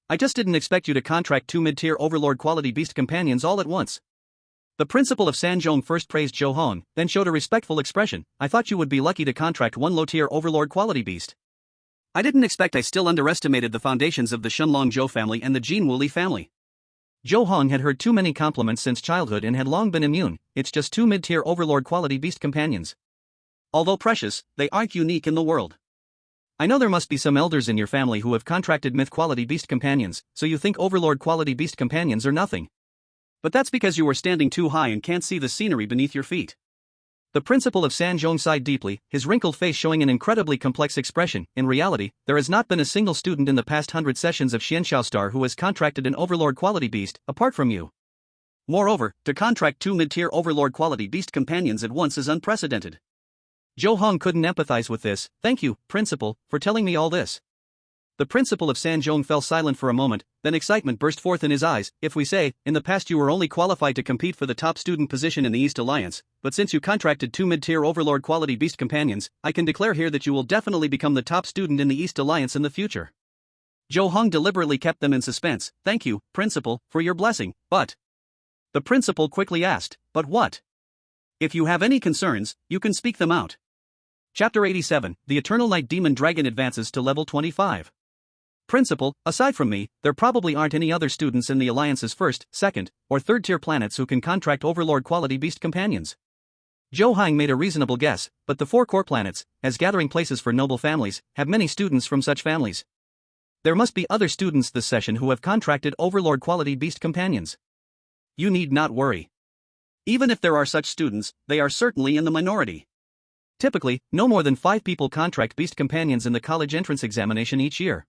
I just didn't expect you to contract 2 mid-tier overlord quality beast companions all at once. The principal of Sanzhong first praised Zhou Heng, then showed a respectful expression. I thought you would be lucky to contract 1 low-tier overlord quality beast. I didn't expect. I still underestimated the foundations of the Shenlong Zhou family and the Jin Wuli family. Zhou Heng had heard too many compliments since childhood and had long been immune. It's just 2 mid-tier overlord quality beast companions. Although precious, they aren't unique in the world. I know there must be some elders in your family who have contracted myth-quality beast companions, so you think overlord-quality beast companions are nothing. But that's because you are standing too high and can't see the scenery beneath your feet. The principal of Sanzhong sighed deeply, his wrinkled face showing an incredibly complex expression. In reality, there has not been a single student in the past 100 sessions of Xianxiao Star who has contracted an overlord-quality beast, apart from you. Moreover, to contract 2 mid-tier overlord-quality beast companions at once is unprecedented. Zhou Heng couldn't empathize with this. Thank you, principal, for telling me all this. The principal of Sanzhong fell silent for a moment, then excitement burst forth in his eyes. If we say, in the past you were only qualified to compete for the top student position in the East Alliance, but since you contracted 2 mid-tier overlord quality beast companions, I can declare here that you will definitely become the top student in the East Alliance in the future. Zhou Heng deliberately kept them in suspense. Thank you, principal, for your blessing, but... The principal quickly asked, but what? If you have any concerns, you can speak them out. Chapter 87, The Eternal Night Demon Dragon advances to level 25. Principal, aside from me, there probably aren't any other students in the Alliance's 1st, 2nd, or 3rd tier planets who can contract overlord quality beast companions. Zhou Heng made a reasonable guess, but the 4 core planets, as gathering places for noble families, have many students from such families. There must be other students this session who have contracted Overlord-quality beast companions. You need not worry. Even if there are such students, they are certainly in the minority. Typically, no more than 5 people contract beast companions in the college entrance examination each year.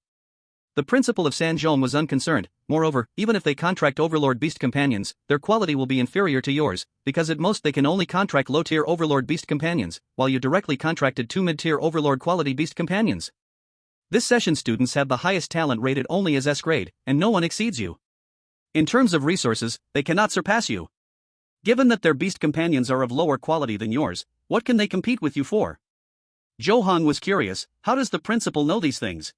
The principal of San Zhou was unconcerned. Moreover, even if they contract Overlord beast companions, their quality will be inferior to yours, because at most they can only contract low-tier Overlord beast companions, while you directly contracted 2 mid-tier Overlord quality beast companions. This session students have the highest talent rated only as S grade, and no one exceeds you. In terms of resources, they cannot surpass you. Given that their beast companions are of lower quality than yours, what can they compete with you for? Zhou Heng was curious, how does the principal know these things?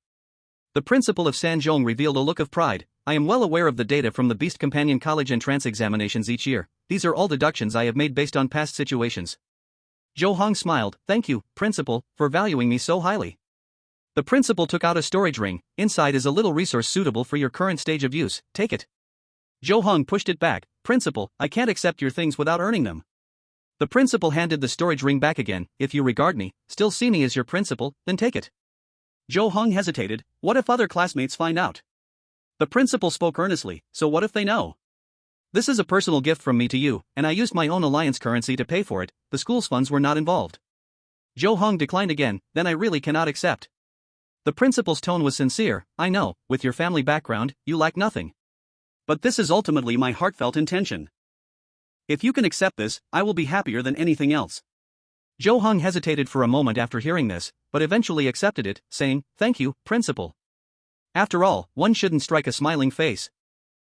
The principal of San Zhou revealed a look of pride. I am well aware of the data from the Beast Companion College entrance examinations each year. These are all deductions I have made based on past situations. Zhou Heng smiled. Thank you, principal, for valuing me so highly. The principal took out a storage ring. Inside is a little resource suitable for your current stage of use. Take it. Zhou Heng pushed it back. Principal, I can't accept your things without earning them. The principal handed the storage ring back again. If you regard me, still see me as your principal, then take it. Zhou Heng hesitated. What if other classmates find out? The principal spoke earnestly. So what if they know? This is a personal gift from me to you, and I used my own alliance currency to pay for it. The school's funds were not involved. Zhou Heng declined again. Then I really cannot accept. The principal's tone was sincere. I know, with your family background, you lack nothing. But this is ultimately my heartfelt intention. If you can accept this, I will be happier than anything else. Zhou Heng hesitated for a moment after hearing this, but eventually accepted it, saying, Thank you, principal. After all, one shouldn't strike a smiling face.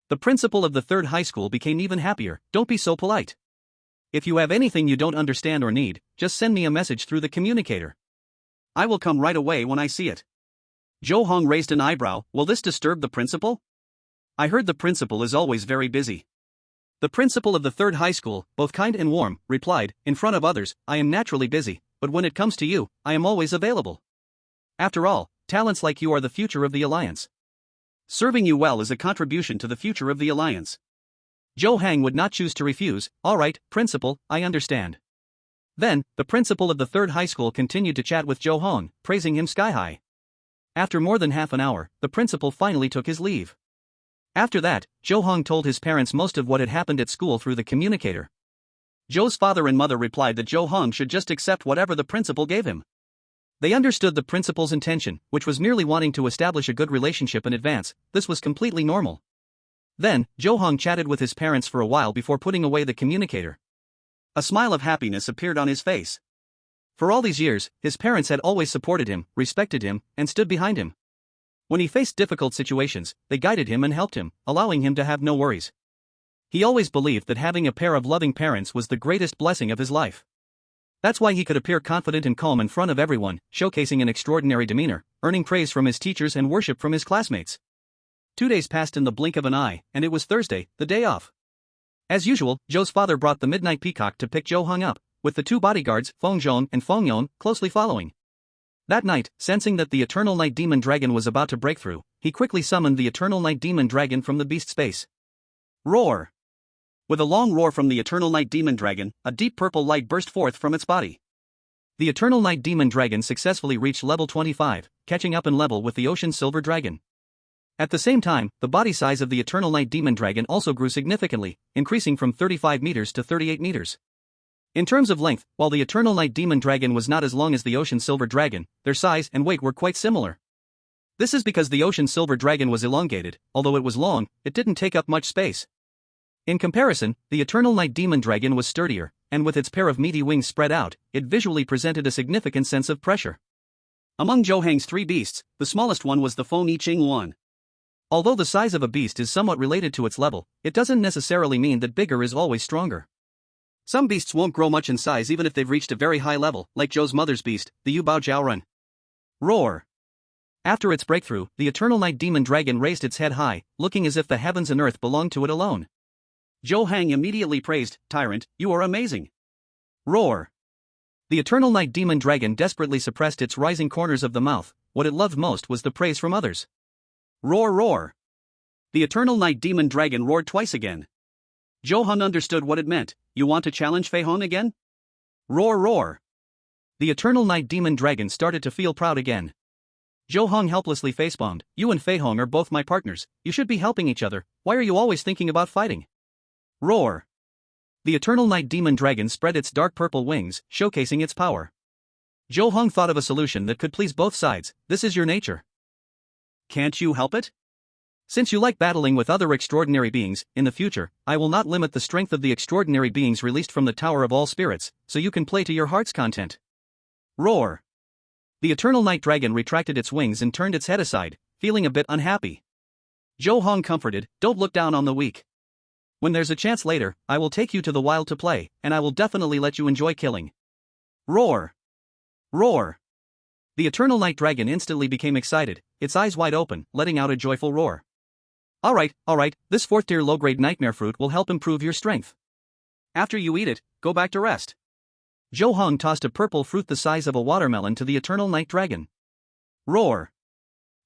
The principal of the 3rd high school became even happier. Don't be so polite. If you have anything you don't understand or need, just send me a message through the communicator. I will come right away when I see it. Zhou Heng raised an eyebrow. Will this disturb the principal? I heard the principal is always very busy. The principal of the 3rd high school, both kind and warm, replied, In front of others, I am naturally busy, but when it comes to you, I am always available. After all, talents like you are the future of the Alliance. Serving you well is a contribution to the future of the Alliance. Zhou Heng would not choose to refuse. All right, principal, I understand. Then, the principal of the 3rd high school continued to chat with Zhou Heng, praising him sky high. After more than half an hour, the principal finally took his leave. After that, Zhou Heng told his parents most of what had happened at school through the communicator. Zhou's father and mother replied that Zhou Heng should just accept whatever the principal gave him. They understood the principal's intention, which was merely wanting to establish a good relationship in advance. This was completely normal. Then, Zhou Heng chatted with his parents for a while before putting away the communicator. A smile of happiness appeared on his face. For all these years, his parents had always supported him, respected him, and stood behind him. When he faced difficult situations, they guided him and helped him, allowing him to have no worries. He always believed that having a pair of loving parents was the greatest blessing of his life. That's why he could appear confident and calm in front of everyone, showcasing an extraordinary demeanor, earning praise from his teachers and worship from his classmates. 2 days passed in the blink of an eye, and it was Thursday, the day off. As usual, Zhou's father brought the midnight peacock to pick Zhou Heng up, with the 2 bodyguards, Fengyi and Fengyi, closely following. That night, sensing that the Eternal Night Demon Dragon was about to break through, he quickly summoned the Eternal Night Demon Dragon from the beast space. Roar! With a long roar from the Eternal Night Demon Dragon, a deep purple light burst forth from its body. The Eternal Night Demon Dragon successfully reached level 25, catching up in level with the Ocean Silver Dragon. At the same time, the body size of the Eternal Night Demon Dragon also grew significantly, increasing from 35 meters to 38 meters. In terms of length, while the Eternal Night Demon Dragon was not as long as the Ocean Silver Dragon, their size and weight were quite similar. This is because the Ocean Silver Dragon was elongated. Although it was long, it didn't take up much space. In comparison, the Eternal Night Demon Dragon was sturdier, and with its pair of meaty wings spread out, it visually presented a significant sense of pressure. Among Zhou Heng's 3 beasts, the smallest one was the Fengyi Azure Luan. Although the size of a beast is somewhat related to its level, it doesn't necessarily mean that bigger is always stronger. Some beasts won't grow much in size even if they've reached a very high level, like Zhou's mother's beast, the Yubao Jiaorun. Roar! After its breakthrough, the Eternal Night Demon Dragon raised its head high, looking as if the heavens and earth belonged to it alone. Zhou Heng immediately praised, Tyrant, you are amazing. Roar! The Eternal Night Demon Dragon desperately suppressed its rising corners of the mouth. What it loved most was the praise from others. Roar, roar! The Eternal Night Demon Dragon roared twice again. Zhou Heng understood what it meant. You want to challenge Fei Hong again? Roar, roar! The Eternal Night Demon Dragon started to feel proud again. Zhou Heng helplessly facepalmed. You and Fei Hong are both my partners, you should be helping each other, why are you always thinking about fighting? Roar! The eternal night demon dragon spread its dark purple wings, showcasing its power. Zhou Heng thought of a solution that could please both sides. This is your nature. Can't you help it? Since you like battling with other extraordinary beings, in the future, I will not limit the strength of the extraordinary beings released from the Tower of All Spirits, so you can play to your heart's content. Roar! The eternal night dragon retracted its wings and turned its head aside, feeling a bit unhappy. Zhou Heng comforted, don't look down on the weak. When there's a chance later, I will take you to the wild to play, and I will definitely let you enjoy killing. Roar! Roar! The eternal night dragon instantly became excited, its eyes wide open, letting out a joyful roar. Alright, this 4th tier low-grade nightmare fruit will help improve your strength. After you eat it, go back to rest. Zhou Heng tossed a purple fruit the size of a watermelon to the eternal night dragon. Roar!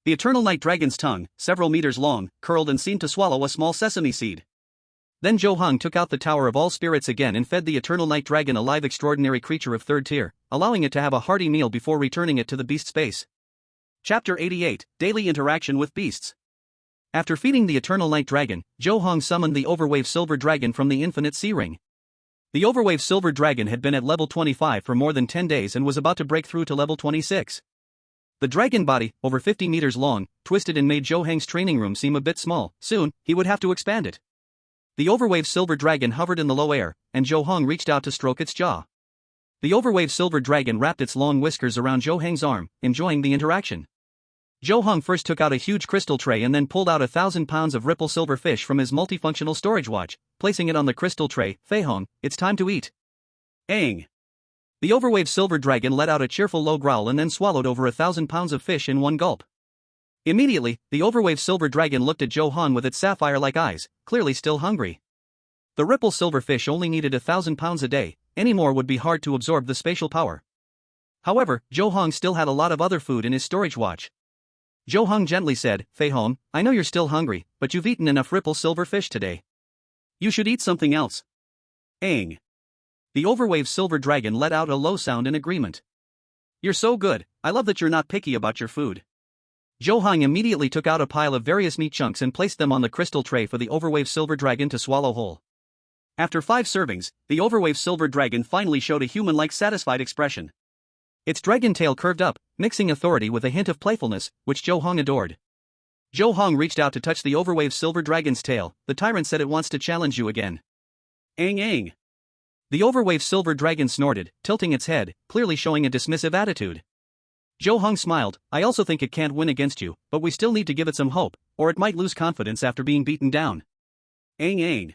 The eternal night dragon's tongue, several meters long, curled and seemed to swallow a small sesame seed. Then Zhou Heng took out the Tower of All Spirits again and fed the eternal night dragon a live extraordinary creature of 3rd tier, allowing it to have a hearty meal before returning it to the beast space. Chapter 88, Daily Interaction with Beasts. After feeding the eternal night dragon, Zhou Heng summoned the Overwave Silver Dragon from the Infinite Sea Ring. The Overwave Silver Dragon had been at level 25 for more than 10 days and was about to break through to level 26. The dragon body, over 50 meters long, twisted and made Zhou Heng's training room seem a bit small. Soon, he would have to expand it. The Overwave Silver Dragon hovered in the low air, and Zhou Heng reached out to stroke its jaw. The Overwave Silver Dragon wrapped its long whiskers around Zhou Heng's arm, enjoying the interaction. Zhou Heng first took out a huge crystal tray and then pulled out 1,000 pounds of ripple silver fish from his multifunctional storage watch, placing it on the crystal tray. Fei Hong, it's time to eat. Aang. The Overwave Silver Dragon let out a cheerful low growl and then swallowed over 1,000 pounds of fish in one gulp. Immediately, the Overwave Silver Dragon looked at Zhou Heng with its sapphire-like eyes, clearly still hungry. The ripple silver fish only needed 1,000 pounds a day, any more would be hard to absorb the spatial power. However, Zhou Heng still had a lot of other food in his storage watch. Zhou Heng gently said, Fei Hong, I know you're still hungry, but you've eaten enough ripple silver fish today. You should eat something else. Aang. The Overwave Silver Dragon let out a low sound in agreement. You're so good, I love that you're not picky about your food. Zhou Heng immediately took out a pile of various meat chunks and placed them on the crystal tray for the Overwave Silver Dragon to swallow whole. After 5 servings, the Overwave Silver Dragon finally showed a human-like satisfied expression. Its dragon tail curved up, mixing authority with a hint of playfulness, which Zhou Heng adored. Zhou Heng reached out to touch the Overwave Silver Dragon's tail. The tyrant said it wants to challenge you again. Aang Aang. The Overwave Silver Dragon snorted, tilting its head, clearly showing a dismissive attitude. Zhou Heng smiled, I also think it can't win against you, but we still need to give it some hope, or it might lose confidence after being beaten down. Aang Aang.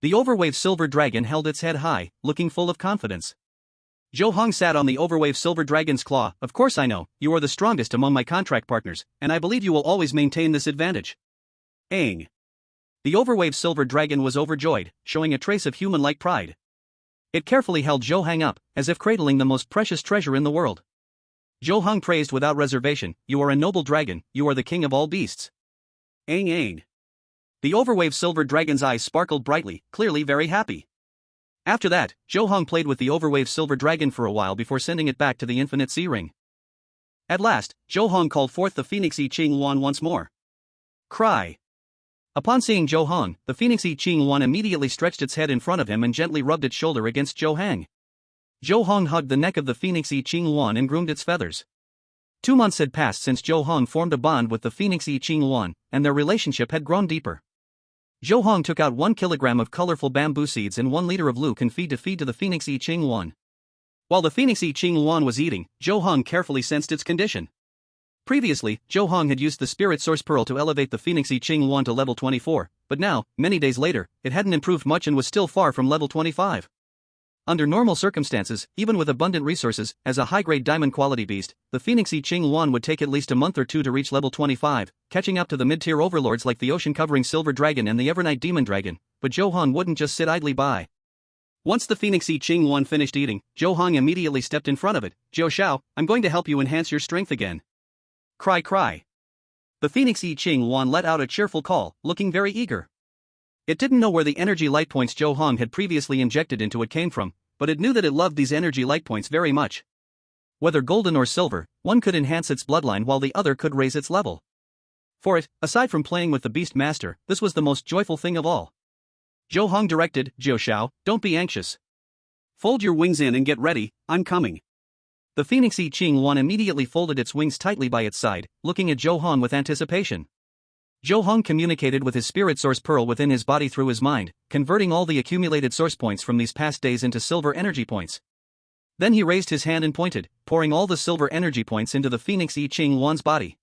The Overwave Silver Dragon held its head high, looking full of confidence. Zhou Heng sat on the Overwave Silver Dragon's claw. Of course I know, you are the strongest among my contract partners, and I believe you will always maintain this advantage. Aang. The Overwave Silver Dragon was overjoyed, showing a trace of human-like pride. It carefully held Zhou Heng up, as if cradling the most precious treasure in the world. Zhou Heng praised without reservation, you are a noble dragon, you are the king of all beasts. Aang Aang. The Overwave Silver Dragon's eyes sparkled brightly, clearly very happy. After that, Zhou Heng played with the Overwave Silver Dragon for a while before sending it back to the Infinite Sea Ring. At last, Zhou Heng called forth the Phoenix I Ching Luan once more. Cry. Upon seeing Zhou Heng, the Phoenix I Ching Luan immediately stretched its head in front of him and gently rubbed its shoulder against Zhou Heng. Zhou Heng hugged the neck of the Phoenix I Ching Luan and groomed its feathers. 2 months had passed since Zhou Heng formed a bond with the Phoenix I Ching Luan, and their relationship had grown deeper. Zhou Heng took out 1 kilogram of colorful bamboo seeds and 1 liter of Luke and feed to the Phoenix I Ching Luan. While the Phoenix I Ching Luan was eating, Zhou Heng carefully sensed its condition. Previously, Zhou Heng had used the Spirit Source Pearl to elevate the Phoenix I Ching Luan to level 24, but now, many days later, it hadn't improved much and was still far from level 25. Under normal circumstances, even with abundant resources, as a high-grade diamond quality beast, the Phoenix I Ching Luan would take at least a month or 2 to reach level 25, catching up to the mid-tier overlords like the ocean-covering Silver Dragon and the Evernight Demon Dragon, but Zhou Heng wouldn't just sit idly by. Once the Phoenix I Ching Luan finished eating, Zhou Heng immediately stepped in front of it. Zhou Xiao, I'm going to help you enhance your strength again. Cry cry. The Phoenix I Ching Luan let out a cheerful call, looking very eager. It didn't know where the energy light points Zhou Heng had previously injected into it came from, but it knew that it loved these energy light points very much. Whether golden or silver, one could enhance its bloodline while the other could raise its level. For it, aside from playing with the Beast Master, this was the most joyful thing of all. Zhou Heng directed, Jiu Shao, don't be anxious. Fold your wings in and get ready, I'm coming. The Phoenix I Ching Yuan immediately folded its wings tightly by its side, looking at Zhou Heng with anticipation. Zhou Heng communicated with his spirit source pearl within his body through his mind, converting all the accumulated source points from these past days into silver energy points. Then he raised his hand and pointed, pouring all the silver energy points into the Phoenix I Ching Yuan's body.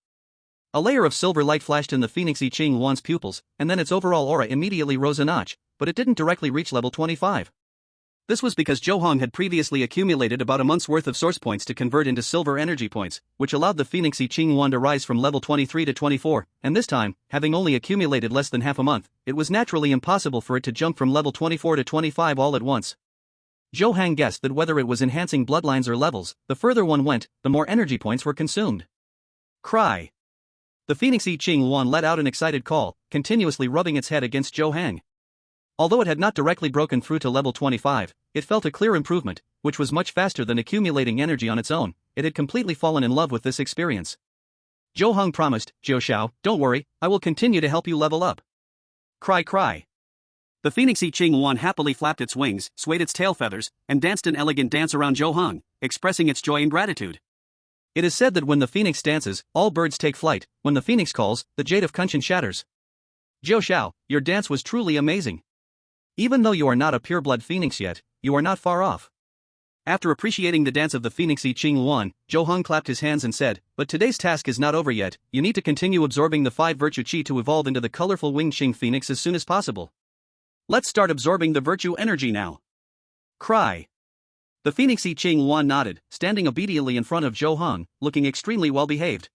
A layer of silver light flashed in the Phoenix I Ching Yuan's pupils, and then its overall aura immediately rose a notch, but it didn't directly reach level 25. This was because Zhou Heng had previously accumulated about a month's worth of source points to convert into silver energy points, which allowed the Phoenix I Ching Yuan to rise from level 23 to 24, and this time, having only accumulated less than half a month, it was naturally impossible for it to jump from level 24 to 25 all at once. Zhou Heng guessed that whether it was enhancing bloodlines or levels, the further one went, the more energy points were consumed. Cry. The Phoenix I Ching Yuan let out an excited call, continuously rubbing its head against Zhou Heng. Although it had not directly broken through to level 25, it felt a clear improvement, which was much faster than accumulating energy on its own. It had completely fallen in love with this experience. Zhou Heng promised, Jiu Shao, don't worry, I will continue to help you level up. Cry cry. The Phoenix I Ching Yuan happily flapped its wings, swayed its tail feathers, and danced an elegant dance around Zhou Heng, expressing its joy and gratitude. It is said that when the phoenix dances, all birds take flight. When the phoenix calls, the jade of Kunshan shatters. Jiu Shao, your dance was truly amazing. Even though you are not a pureblood phoenix yet, you are not far off. After appreciating the dance of the Phoenix I Ching Yuan, Zhou Heng clapped his hands and said, but today's task is not over yet, you need to continue absorbing the 5 virtue chi to evolve into the colorful winged Qing phoenix as soon as possible. Let's start absorbing the virtue energy now. Cry. The Phoenix I Ching Yuan nodded, standing obediently in front of Zhou Heng, looking extremely well behaved.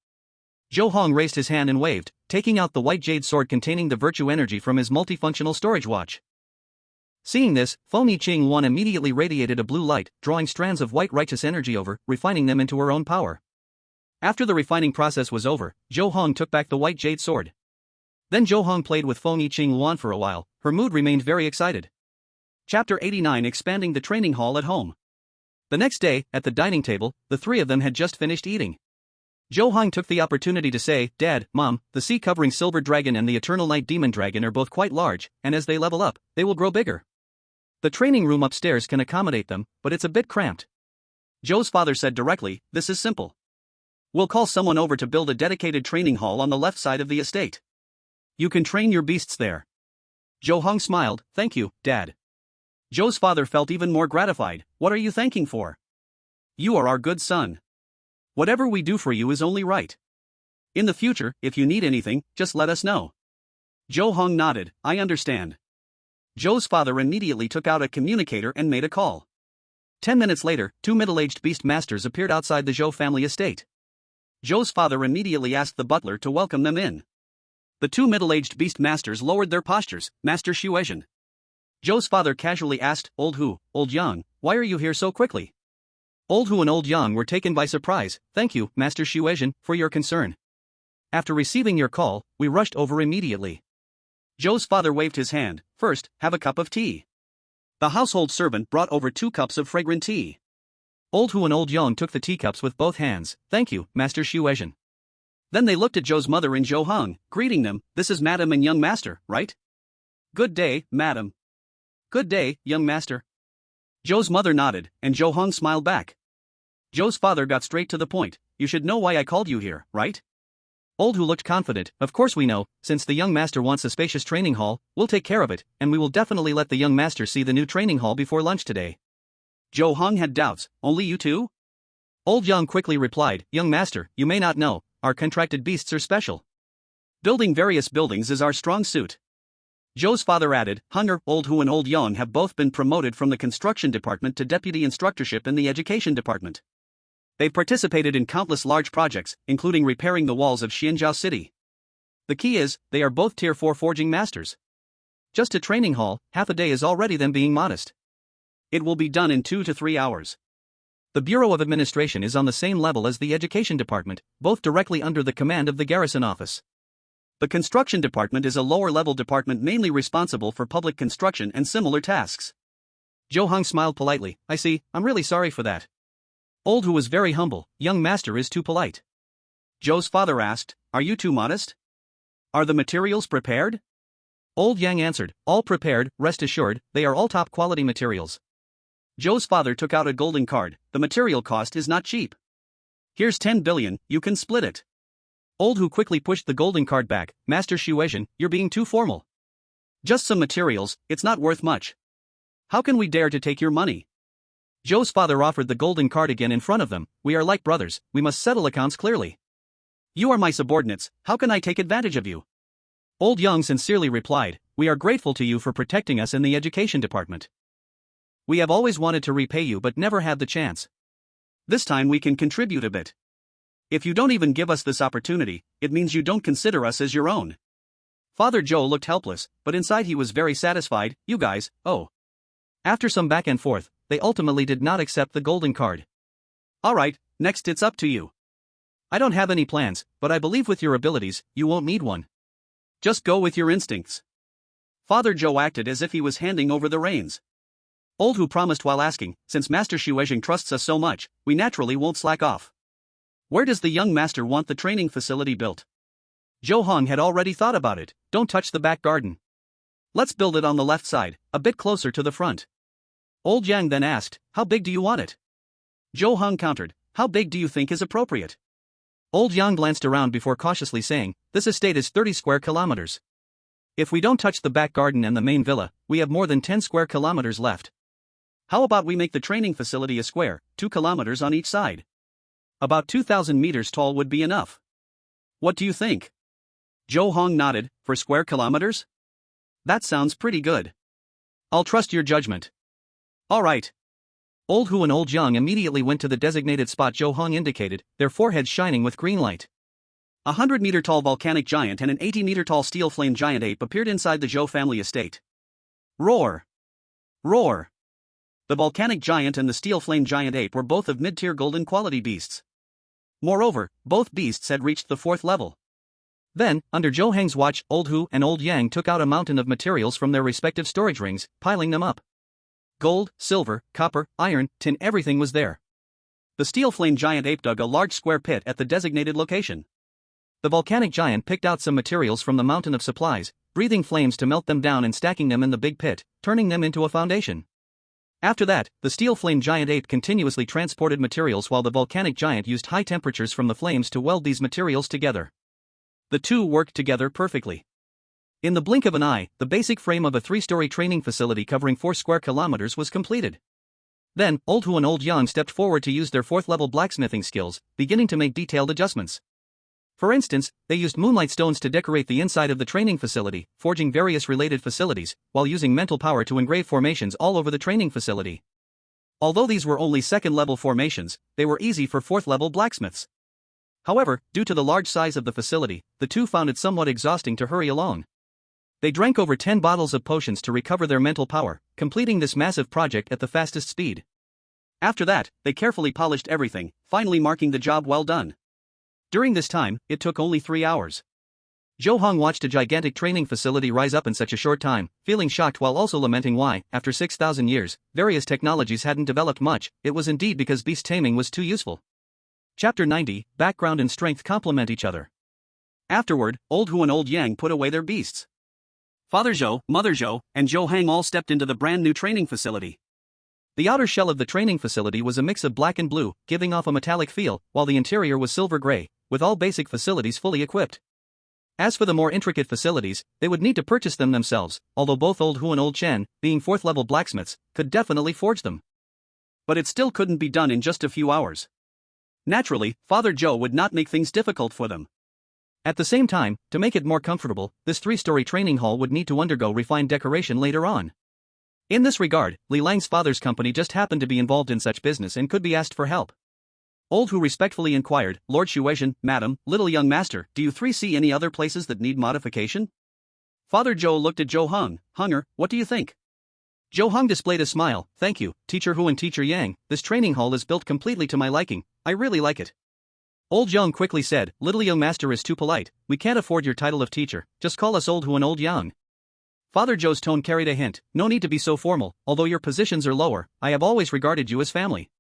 Zhou Heng raised his hand and waved, taking out the white jade sword containing the virtue energy from his multifunctional storage watch. Seeing this, Fengyi Ching Yuan immediately radiated a blue light, drawing strands of white righteous energy over, refining them into her own power. After the refining process was over, Zhou Heng took back the white jade sword. Then Zhou Heng played with Fengyi Ching Yuan for a while. Her mood remained very excited. Chapter 89 Expanding the Training Hall at Home. The next day, at the dining table, the three of them had just finished eating. Zhou Heng took the opportunity to say, Dad, Mom, the sea-covering silver dragon and the eternal night demon dragon are both quite large, and as they level up, they will grow bigger. The training room upstairs can accommodate them, but it's a bit cramped. Zhou's father said directly, this is simple. We'll call someone over to build a dedicated training hall on the left side of the estate. You can train your beasts there. Zhou Heng smiled, thank you, Dad. Zhou's father felt even more gratified, what are you thanking for? You are our good son. Whatever we do for you is only right. In the future, if you need anything, just let us know. Zhou Heng nodded, I understand. Zhou's father immediately took out a communicator and made a call. 10 minutes later, 2 middle-aged beast masters appeared outside the Zhou family estate. Zhou's father immediately asked the butler to welcome them in. The 2 middle-aged beast masters lowered their postures. Master Xuezhen. Zhou's father casually asked, Old Hu, Old Yang, why are you here so quickly? Old Hu and Old Yang were taken by surprise. Thank you, Master Xuezhen, for your concern. After receiving your call, we rushed over immediately. Zhou's father waved his hand. First, have a cup of tea. The household servant brought over 2 cups of fragrant tea. Old Hu and Old Yang took the teacups with both hands. Thank you, Master Xuezhen. Then they looked at Zhou's mother and Zhou Heng, greeting them. This is Madam and young master, right? Good day, Madam. Good day, young master. Zhou's mother nodded, and Zhou Heng smiled back. Zhou's father got straight to the point. You should know why I called you here, right? Old Hu looked confident. Of course we know, since the young master wants a spacious training hall, we'll take care of it, and we will definitely let the young master see the new training hall before lunch today. Zhou Heng had doubts. Only you two? Old Yang quickly replied, Young master, you may not know, our contracted beasts are special. Building various buildings is our strong suit. Zhou's father added, Hunger, Old Hu and Old Yang have both been promoted from the construction department to deputy instructorship in the education department. They've participated in countless large projects, including repairing the walls of Xianzhou City. The key is, they are both Tier 4 forging masters. Just a training hall, half a day is already them being modest. It will be done in 2 to 3 hours. The Bureau of Administration is on the same level as the Education Department, both directly under the command of the Garrison Office. The Construction Department is a lower-level department mainly responsible for public construction and similar tasks. Zhou Heng smiled politely, I see, I'm really sorry for that. Old Hu was very humble. Young master is too polite. Zhou's father asked, are you too modest? Are the materials prepared? Old Yang answered, all prepared, rest assured, they are all top quality materials. Zhou's father took out a golden card, the material cost is not cheap. Here's 10 billion, you can split it. Old Hu quickly pushed the golden card back. Master Xuezhen, you're being too formal. Just some materials, it's not worth much. How can we dare to take your money? Zhou's father offered the golden card again in front of them. We are like brothers, we must settle accounts clearly. You are my subordinates, how can I take advantage of you? Old Yang sincerely replied, we are grateful to you for protecting us in the education department. We have always wanted to repay you but never had the chance. This time we can contribute a bit. If you don't even give us this opportunity, it means you don't consider us as your own. Father Zhou looked helpless, but inside he was very satisfied. You guys, oh. After some back and forth, they ultimately did not accept the golden card. Alright, next it's up to you. I don't have any plans, but I believe with your abilities, you won't need one. Just go with your instincts. Father Zhou acted as if he was handing over the reins. Old Hu promised while asking, since Master Xuezhen trusts us so much, we naturally won't slack off. Where does the young master want the training facility built? Zhou Heng had already thought about it. Don't touch the back garden. Let's build it on the left side, a bit closer to the front. Old Yang then asked, how big do you want it? Zhou Heng countered, how big do you think is appropriate? Old Yang glanced around before cautiously saying, this estate is 30 square kilometers. If we don't touch the back garden and the main villa, we have more than 10 square kilometers left. How about we make the training facility a square, 2 kilometers on each side? About 2,000 meters tall would be enough. What do you think? Zhou Heng nodded, for square kilometers? That sounds pretty good. I'll trust your judgment. Alright. Old Hu and Old Yang immediately went to the designated spot Zhou Heng indicated, their foreheads shining with green light. A 100-meter-tall volcanic giant and an 80-meter-tall steel flame giant ape appeared inside the Zhou family estate. Roar! Roar! The volcanic giant and the steel flame giant ape were both of mid-tier golden quality beasts. Moreover, both beasts had reached the 4th level. Then, under Zhou Heng's watch, Old Hu and Old Yang took out a mountain of materials from their respective storage rings, piling them up. Gold, silver, copper, iron, tin, everything was there. The steel flame giant ape dug a large square pit at the designated location. The volcanic giant picked out some materials from the mountain of supplies, breathing flames to melt them down and stacking them in the big pit, turning them into a foundation. After that, the steel flame giant ape continuously transported materials while the volcanic giant used high temperatures from the flames to weld these materials together. The two worked together perfectly. In the blink of an eye, the basic frame of a 3-story training facility covering 4 square kilometers was completed. Then, Old Hu and Old Yang stepped forward to use their 4th-level blacksmithing skills, beginning to make detailed adjustments. For instance, they used moonlight stones to decorate the inside of the training facility, forging various related facilities, while using mental power to engrave formations all over the training facility. Although these were only 2nd-level formations, they were easy for 4th-level blacksmiths. However, due to the large size of the facility, the two found it somewhat exhausting to hurry along. They drank over 10 bottles of potions to recover their mental power, completing this massive project at the fastest speed. After that, they carefully polished everything, finally marking the job well done. During this time, it took only 3 hours. Zhou Heng watched a gigantic training facility rise up in such a short time, feeling shocked while also lamenting why, after 6,000 years, various technologies hadn't developed much. It was indeed because beast taming was too useful. Chapter 90, Background and Strength complement each other. Afterward, Old Hu and Old Yang put away their beasts. Father Zhou, Mother Zhou, and Zhou Heng all stepped into the brand new training facility. The outer shell of the training facility was a mix of black and blue, giving off a metallic feel, while the interior was silver gray, with all basic facilities fully equipped. As for the more intricate facilities, they would need to purchase them themselves, although both Old Hu and Old Chen, being 4th-level blacksmiths, could definitely forge them. But it still couldn't be done in just a few hours. Naturally, Father Zhou would not make things difficult for them. At the same time, to make it more comfortable, this 3-story training hall would need to undergo refined decoration later on. In this regard, Li Lang's father's company just happened to be involved in such business and could be asked for help. Old Hu respectfully inquired, Lord Xuezhen, Madam, Little Young Master, do you three see any other places that need modification? Father Zhou looked at Zhou Heng. Hunger, what do you think? Zhou Heng displayed a smile. Thank you, Teacher Hu and Teacher Yang, this training hall is built completely to my liking, I really like it. Old Yang quickly said, Little Young Master is too polite, we can't afford your title of teacher, just call us Old Hu and Old Yang. Father Zhou's tone carried a hint, no need to be so formal, although your positions are lower, I have always regarded you as family.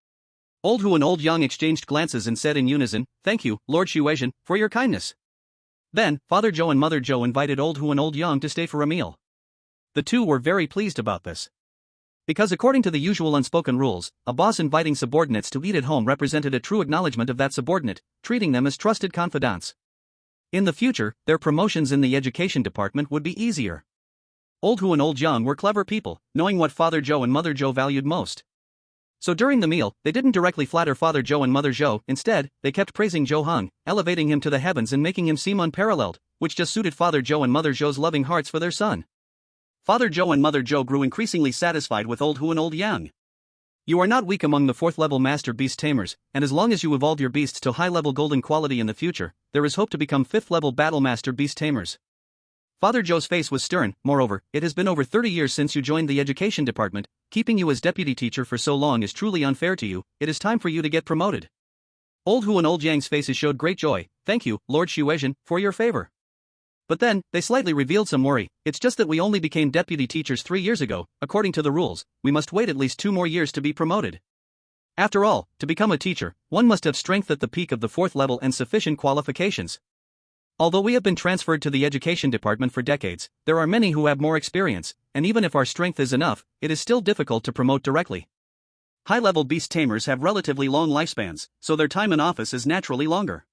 Old Hu and Old Yang exchanged glances and said in unison, "Thank you, Lord Xuezhen, for your kindness." Then, Father Zhou and Mother Zhou invited Old Hu and Old Yang to stay for a meal. The two were very pleased about this. Because according to the usual unspoken rules, a boss inviting subordinates to eat at home represented a true acknowledgement of that subordinate, treating them as trusted confidants. In the future, their promotions in the education department would be easier. Old Hu and Old Yang were clever people, knowing what Father Zhou and Mother Zhou valued most. So during the meal, they didn't directly flatter Father Zhou and Mother Zhou. Instead, they kept praising Zhou Heng, elevating him to the heavens and making him seem unparalleled, which just suited Father Zhou and Mother Zhou's loving hearts for their son. Father Zhou and Mother Zhou grew increasingly satisfied with Old Hu and Old Yang. You are not weak among the 4th-level Master Beast Tamers, and as long as you evolve your beasts to high-level golden quality in the future, there is hope to become 5th-level Battle Master Beast Tamers. Father Zhou's face was stern. Moreover, it has been over 30 years since you joined the education department. Keeping you as deputy teacher for so long is truly unfair to you. It is time for you to get promoted. Old Hu and Old Yang's faces showed great joy. "Thank you, Lord Xuezhen, for your favor." But then, they slightly revealed some worry. "It's just that we only became deputy teachers 3 years ago. According to the rules, we must wait at least 2 more years to be promoted. After all, to become a teacher, one must have strength at the peak of the 4th level and sufficient qualifications. Although we have been transferred to the education department for decades, there are many who have more experience, and even if our strength is enough, it is still difficult to promote directly. High-level beast tamers have relatively long lifespans, so their time in office is naturally longer."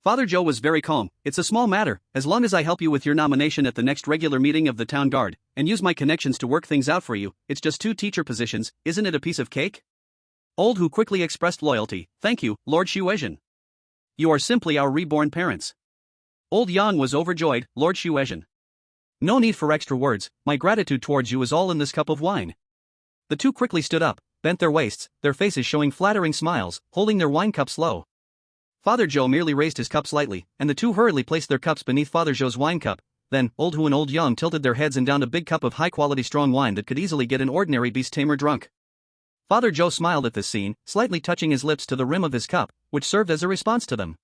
Father Zhou was very calm. "It's a small matter, as long as I help you with your nomination at the next regular meeting of the town guard, and use my connections to work things out for you. It's just 2 teacher positions, isn't it a piece of cake?" Old Hu quickly expressed loyalty. "Thank you, Lord Xuezhen. You are simply our reborn parents." Old Yang was overjoyed. "Lord Xuezhen. No need for extra words, my gratitude towards you is all in this cup of wine." The two quickly stood up, bent their waists, their faces showing flattering smiles, holding their wine cups low. Father Zhou merely raised his cup slightly, and the two hurriedly placed their cups beneath Father Zhou's wine cup. Then, Old Hu and Old Yang tilted their heads and downed a big cup of high-quality strong wine that could easily get an ordinary beast tamer drunk. Father Zhou smiled at this scene, slightly touching his lips to the rim of his cup, which served as a response to them.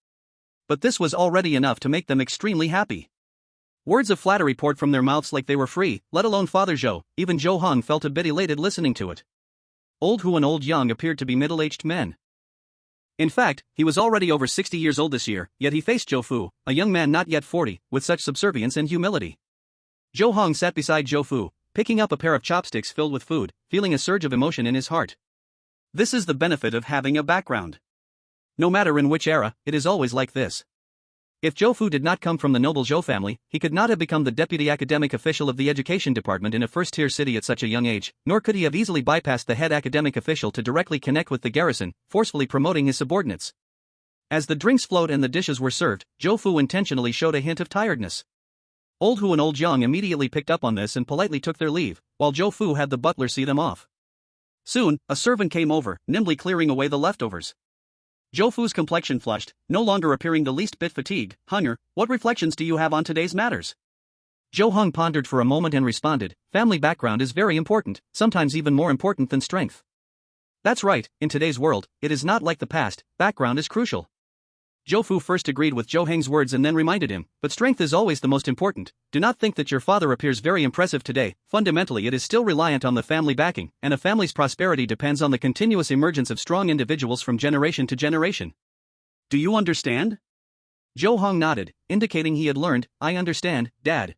But this was already enough to make them extremely happy. Words of flattery poured from their mouths like they were free, let alone Father Zhou. Even Zhou Heng felt a bit elated listening to it. Old Hu and Old Yang appeared to be middle-aged men. In fact, he was already over 60 years old this year, yet he faced Zhou Fu, a young man not yet 40, with such subservience and humility. Zhou Heng sat beside Zhou Fu, picking up a pair of chopsticks filled with food, feeling a surge of emotion in his heart. This is the benefit of having a background. No matter in which era, it is always like this. If Zhou Fu did not come from the noble Zhou family, he could not have become the deputy academic official of the education department in a first-tier city at such a young age, nor could he have easily bypassed the head academic official to directly connect with the garrison, forcefully promoting his subordinates. As the drinks flowed and the dishes were served, Zhou Fu intentionally showed a hint of tiredness. Old Hu and Old Yang immediately picked up on this and politely took their leave, while Zhou Fu had the butler see them off. Soon, a servant came over, nimbly clearing away the leftovers. Zhou Fu's complexion flushed, no longer appearing the least bit fatigued. "Hunger, what reflections do you have on today's matters?" Zhou Heng pondered for a moment and responded, "Family background is very important, sometimes even more important than strength." That's right, in today's world, it is not like the past, background is crucial. Zhou Fu first agreed with Zhou Heng's words and then reminded him, "But strength is always the most important. Do not think that your father appears very impressive today. Fundamentally, it is still reliant on the family backing, and a family's prosperity depends on the continuous emergence of strong individuals from generation to generation." "Do you understand?" Zhou Heng nodded, indicating he had learned. "I understand, Dad.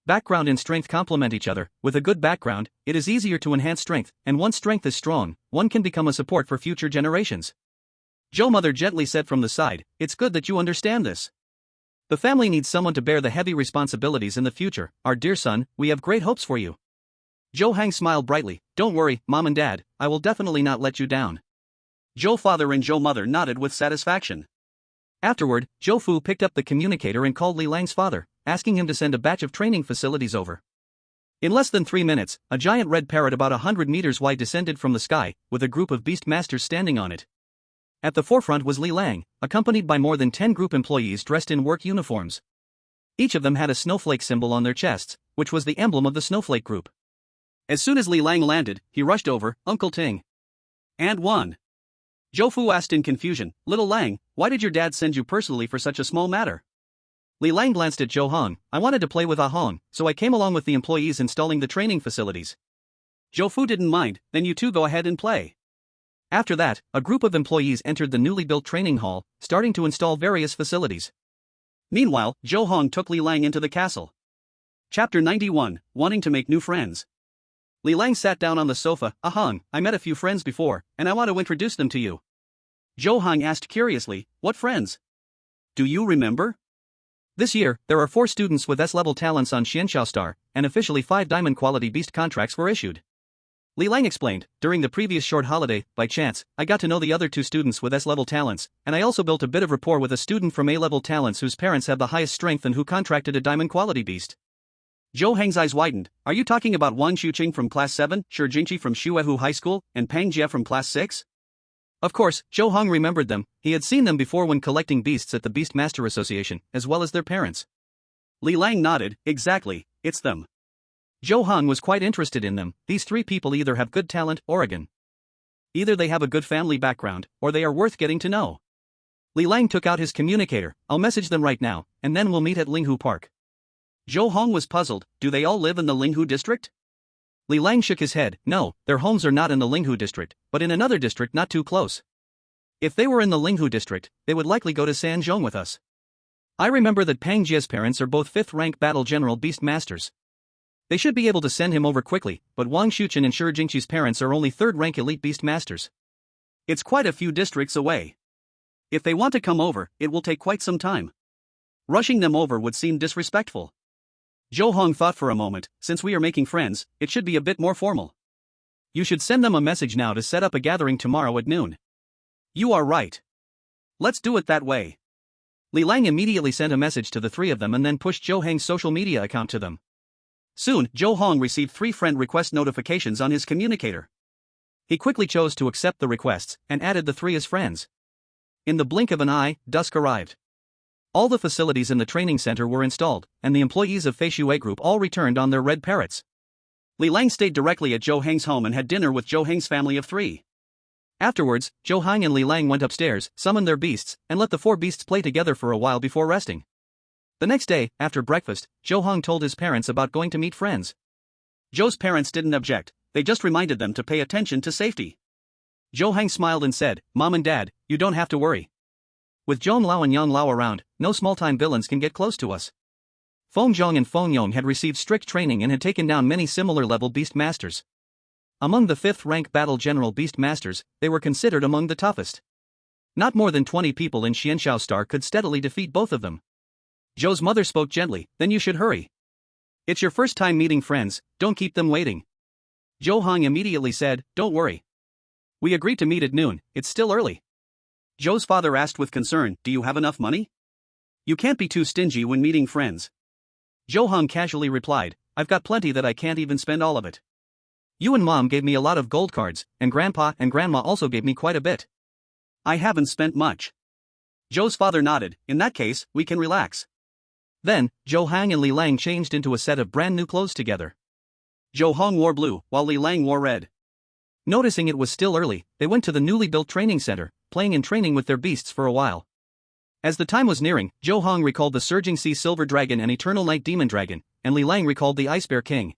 Background and strength complement each other. With a good background, it is easier to enhance strength, and once strength is strong, one can become a support for future generations." Zhou Mother gently said from the side, "It's good that you understand this. The family needs someone to bear the heavy responsibilities in the future. Our dear son, we have great hopes for you." Zhou Heng smiled brightly. "Don't worry, Mom and Dad, I will definitely not let you down." Zhou Father and Zhou Mother nodded with satisfaction. Afterward, Zhou Fu picked up the communicator and called Li Lang's father, asking him to send a batch of training facilities over. In less than 3 minutes, a giant red parrot about 100 meters wide descended from the sky, with a group of beast masters standing on it. At the forefront was Li Lang, accompanied by more than 10 group employees dressed in work uniforms. Each of them had a snowflake symbol on their chests, which was the emblem of the snowflake group. As soon as Li Lang landed, he rushed over. "Uncle Ting." "And one?" Zhou Fu asked in confusion. "Little Lang, why did your dad send you personally for such a small matter?" Li Lang glanced at Zhou Heng. "I wanted to play with Ah Hong, so I came along with the employees installing the training facilities." Zhou Fu didn't mind. "Then you two go ahead and play." After that, a group of employees entered the newly built training hall, starting to install various facilities. Meanwhile, Zhou Heng took Li Lang into the castle. Chapter 91, Wanting to Make New Friends. Li Lang sat down on the sofa. Heng, I met a few friends before, and I want to introduce them to you. Zhou Heng asked curiously, what friends? Do you remember? This year, there are 4 students with S-level talents on Xianxiao Star, and officially 5 diamond quality beast contracts were issued. Li Lang explained, during the previous short holiday, by chance, I got to know the other 2 students with S-level talents, and I also built a bit of rapport with a student from A-level talents whose parents have the highest strength and who contracted a diamond quality beast. Zhou Heng's eyes widened. Are you talking about Wang Xuqing from Class 7, Shi Jingqi from Xuehu High School, and Pang Jie from Class 6? Of course, Zhou Heng remembered them. He had seen them before when collecting beasts at the Beast Master Association, as well as their parents. Li Lang nodded. Exactly, it's them. Zhou Heng was quite interested in them. These 3 people either have good talent or again. Either they have a good family background, or they are worth getting to know. Li Lang took out his communicator. I'll message them right now, and then we'll meet at Linghu Park. Zhou Heng was puzzled. Do they all live in the Linghu district? Li Lang shook his head. No, their homes are not in the Linghu district, but in another district not too close. If they were in the Linghu district, they would likely go to Sanzhong with us. I remember that Pang Jie's parents are both 5th rank battle general beast masters. They should be able to send him over quickly, but Wang Xuqin and Shi Jingqi's parents are only 3rd rank elite beast masters. It's quite a few districts away. If they want to come over, it will take quite some time. Rushing them over would seem disrespectful. Zhou Heng thought for a moment. Since we are making friends, it should be a bit more formal. You should send them a message now to set up a gathering tomorrow at noon. You are right. Let's do it that way. Li Lang immediately sent a message to the 3 of them and then pushed Zhou Heng's social media account to them. Soon, Zhou Heng received 3 friend request notifications on his communicator. He quickly chose to accept the requests and added the 3 as friends. In the blink of an eye, dusk arrived. All the facilities in the training center were installed, and the employees of Fei Shui Group all returned on their red parrots. Li Lang stayed directly at Zhou Heng's home and had dinner with Zhou Heng's family of 3. Afterwards, Zhou Heng and Li Lang went upstairs, summoned their beasts, and let the 4 beasts play together for a while before resting. The next day, after breakfast, Zhou Heng told his parents about going to meet friends. Zhou's parents didn't object, they just reminded them to pay attention to safety. Zhou Heng smiled and said, Mom and Dad, you don't have to worry. With Zhong Lao and Yang Lao around, no small-time villains can get close to us. Feng Zhong and Feng Yong had received strict training and had taken down many similar-level beast masters. Among the 5th rank battle general beast masters, they were considered among the toughest. Not more than 20 people in Xianxiao Star could steadily defeat both of them. Zhou's mother spoke gently, then you should hurry. It's your first time meeting friends, don't keep them waiting. Zhou Heng immediately said, don't worry. We agreed to meet at noon, it's still early. Zhou's father asked with concern, do you have enough money? You can't be too stingy when meeting friends. Zhou Heng casually replied, I've got plenty that I can't even spend all of it. You and Mom gave me a lot of gold cards, and Grandpa and Grandma also gave me quite a bit. I haven't spent much. Zhou's father nodded, in that case, we can relax. Then, Zhou Heng and Li Lang changed into a set of brand new clothes together. Zhou Heng wore blue, while Li Lang wore red. Noticing it was still early, they went to the newly built training center, playing and training with their beasts for a while. As the time was nearing, Zhou Heng recalled the Surging Sea Silver Dragon and Eternal Night Demon Dragon, and Li Lang recalled the Ice Bear King.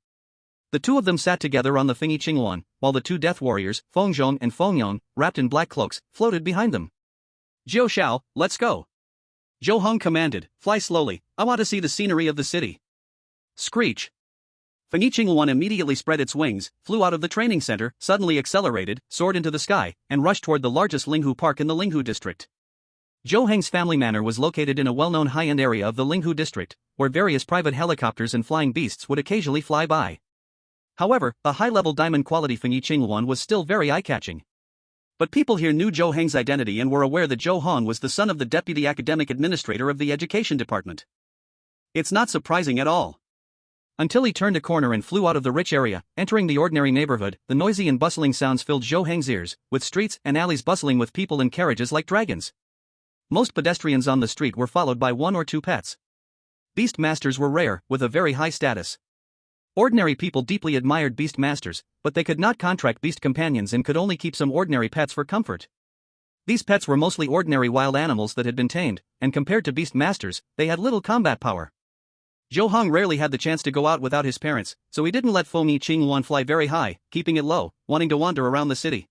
The 2 of them sat together on the Fengyi Azure Luan, while the 2 death warriors, Feng Zhong and Feng Yong, wrapped in black cloaks, floated behind them. Jiao Xiao, let's go. Zhou Heng commanded, fly slowly, I want to see the scenery of the city. Screech. Fengyi Azure Luan immediately spread its wings, flew out of the training center, suddenly accelerated, soared into the sky, and rushed toward the largest Linghu Park in the Linghu district. Zhou Heng's family manor was located in a well-known high-end area of the Linghu district, where various private helicopters and flying beasts would occasionally fly by. However, the high-level diamond-quality Fengyi Azure Luan was still very eye-catching. But people here knew Zhou Heng's identity and were aware that Zhou Heng was the son of the deputy academic administrator of the education department. It's not surprising at all. Until he turned a corner and flew out of the rich area, entering the ordinary neighborhood, the noisy and bustling sounds filled Zhou Heng's ears, with streets and alleys bustling with people and carriages like dragons. Most pedestrians on the street were followed by 1 or 2 pets. Beast masters were rare, with a very high status. Ordinary people deeply admired beast masters, but they could not contract beast companions and could only keep some ordinary pets for comfort. These pets were mostly ordinary wild animals that had been tamed, and compared to beast masters, they had little combat power. Zhou Heng rarely had the chance to go out without his parents, so he didn't let Fengyi Azure Luan fly very high, keeping it low, wanting to wander around the city.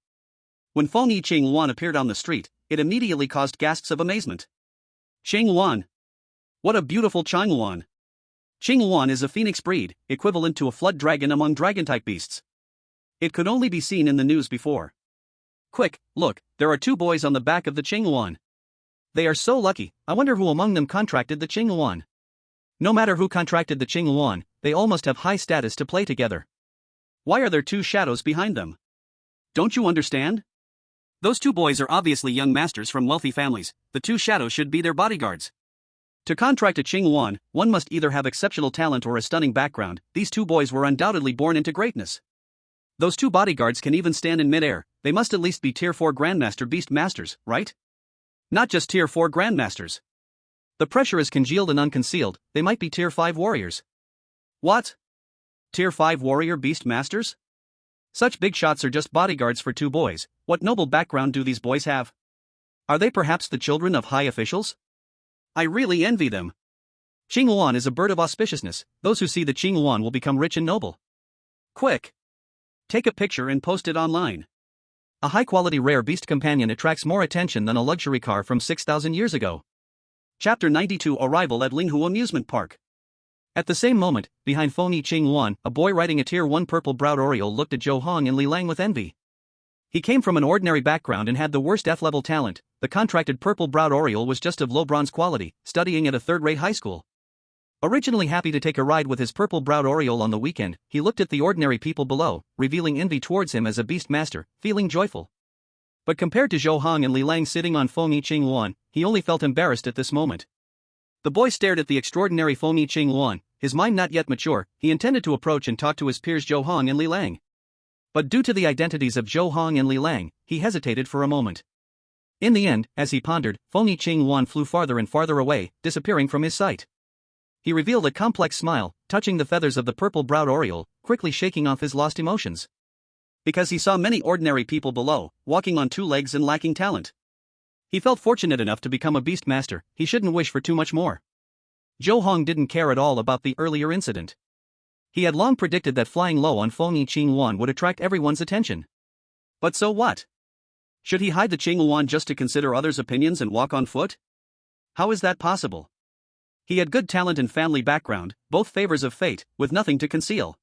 When Fengyi Luan appeared on the street, it immediately caused gasps of amazement. Luan. What a beautiful Luan. Luan is a phoenix breed, equivalent to a flood dragon among dragon-type beasts. It could only be seen in the news before. Quick, look, there are two boys on the back of the Luan. They are so lucky, I wonder who among them contracted the Luan. No matter who contracted the Luan, they all must have high status to play together. Why are there two shadows behind them? Don't you understand? Those two boys are obviously young masters from wealthy families, the two shadows should be their bodyguards. To contract a Luan, one must either have exceptional talent or a stunning background. These two boys were undoubtedly born into greatness. Those two bodyguards can even stand in midair, they must at least be Tier 4 Grandmaster Beast Masters, right? Not just Tier 4 Grandmasters. The pressure is congealed and unconcealed, they might be Tier 5 warriors. What? Tier 5 warrior Beast Masters? Such big shots are just bodyguards for two boys. What noble background do these boys have? Are they perhaps the children of high officials? I really envy them. Luan is a bird of auspiciousness, those who see the Luan will become rich and noble. Quick! Take a picture and post it online. A high-quality rare beast companion attracts more attention than a luxury car from 6,000 years ago. Chapter 92 Arrival at Linghu Amusement Park. At the same moment, behind Fengyi Luan, a boy riding a Tier 1 purple-browed Oriole looked at Zhou Heng and Li Lang with envy. He came from an ordinary background and had the worst F-level talent. The contracted purple-browed Oriole was just of low bronze quality, studying at a third-rate high school. Originally happy to take a ride with his purple-browed Oriole on the weekend, he looked at the ordinary people below, revealing envy towards him as a beast master, feeling joyful. But compared to Zhou Heng and Li Lang sitting on Fengyi Luan, he only felt embarrassed at this moment. The boy stared at the extraordinary Fengyi Luan, his mind not yet mature. He intended to approach and talk to his peers Zhou Heng and Li Lang. But due to the identities of Zhou Heng and Li Lang, he hesitated for a moment. In the end, as he pondered, Fengyi Luan flew farther and farther away, disappearing from his sight. He revealed a complex smile, touching the feathers of the purple-browed Oriole, quickly shaking off his lost emotions. Because he saw many ordinary people below, walking on two legs and lacking talent. He felt fortunate enough to become a beast master, he shouldn't wish for too much more. Zhou Heng didn't care at all about the earlier incident. He had long predicted that flying low on Fengyi Luan would attract everyone's attention. But so what? Should he hide the Luan just to consider others' opinions and walk on foot? How is that possible? He had good talent and family background, both favors of fate, with nothing to conceal.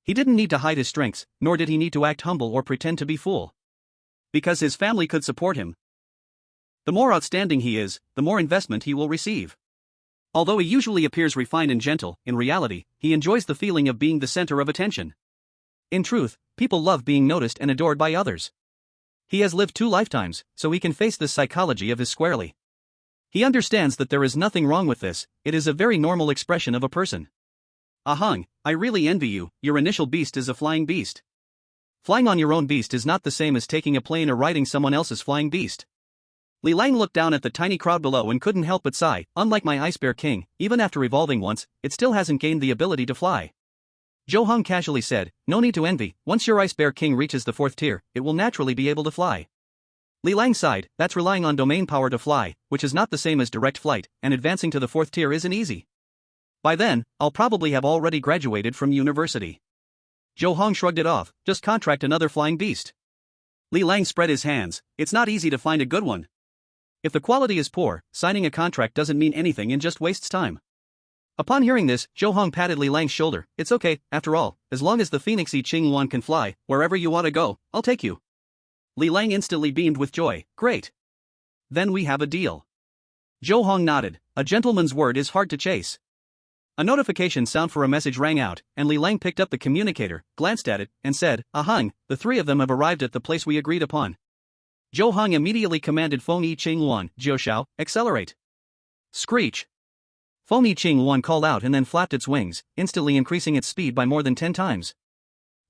He didn't need to hide his strengths, nor did he need to act humble or pretend to be fool. Because his family could support him. The more outstanding he is, the more investment he will receive. Although he usually appears refined and gentle, in reality, he enjoys the feeling of being the center of attention. In truth, people love being noticed and adored by others. He has lived 2 lifetimes, so he can face this psychology of his squarely. He understands that there is nothing wrong with this, it is a very normal expression of a person. Heng, I really envy you, your initial beast is a flying beast. Flying on your own beast is not the same as taking a plane or riding someone else's flying beast. Li Lang looked down at the tiny crowd below and couldn't help but sigh. Unlike my Ice Bear King, even after evolving once, it still hasn't gained the ability to fly. Zhou Heng casually said, no need to envy, once your Ice Bear King reaches the 4th tier, it will naturally be able to fly. Li Lang sighed, that's relying on domain power to fly, which is not the same as direct flight, and advancing to the 4th tier isn't easy. By then, I'll probably have already graduated from university. Zhou Heng shrugged it off, just contract another flying beast. Li Lang spread his hands, it's not easy to find a good one. If the quality is poor, signing a contract doesn't mean anything and just wastes time. Upon hearing this, Zhou Heng patted Li Lang's shoulder, it's okay, after all, as long as the Phoenixy Luan can fly, wherever you want to go, I'll take you. Li Lang instantly beamed with joy, great. Then we have a deal. Zhou Heng nodded, a gentleman's word is hard to chase. A notification sound for a message rang out, and Li Lang picked up the communicator, glanced at it, and said, Heng, the 3 of them have arrived at the place we agreed upon. Zhou Heng immediately commanded Fengyi Luan, Jiushao, accelerate. Screech. Fengyi Luan called out and then flapped its wings, instantly increasing its speed by more than 10 times.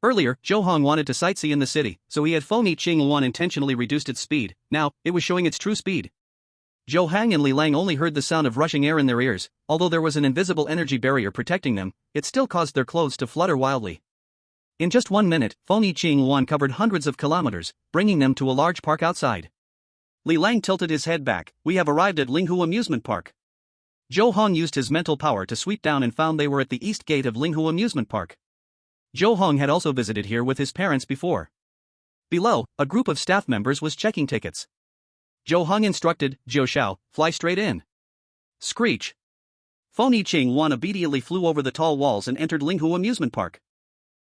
Earlier, Zhou Heng wanted to sightsee in the city, so he had Fengyi Luan intentionally reduced its speed. Now, it was showing its true speed. Zhou Heng and Li Lang only heard the sound of rushing air in their ears. Although there was an invisible energy barrier protecting them, it still caused their clothes to flutter wildly. In just 1 minute, Fengyi Luan covered hundreds of kilometers, bringing them to a large park outside. Li Lang tilted his head back, we have arrived at Linghu Amusement Park. Zhou Heng used his mental power to sweep down and found they were at the east gate of Linghu Amusement Park. Zhou Heng had also visited here with his parents before. Below, a group of staff members was checking tickets. Zhou Heng instructed, Jiu Shao, fly straight in. Screech. Fengyi Azure Luan obediently flew over the tall walls and entered Linghu amusement park.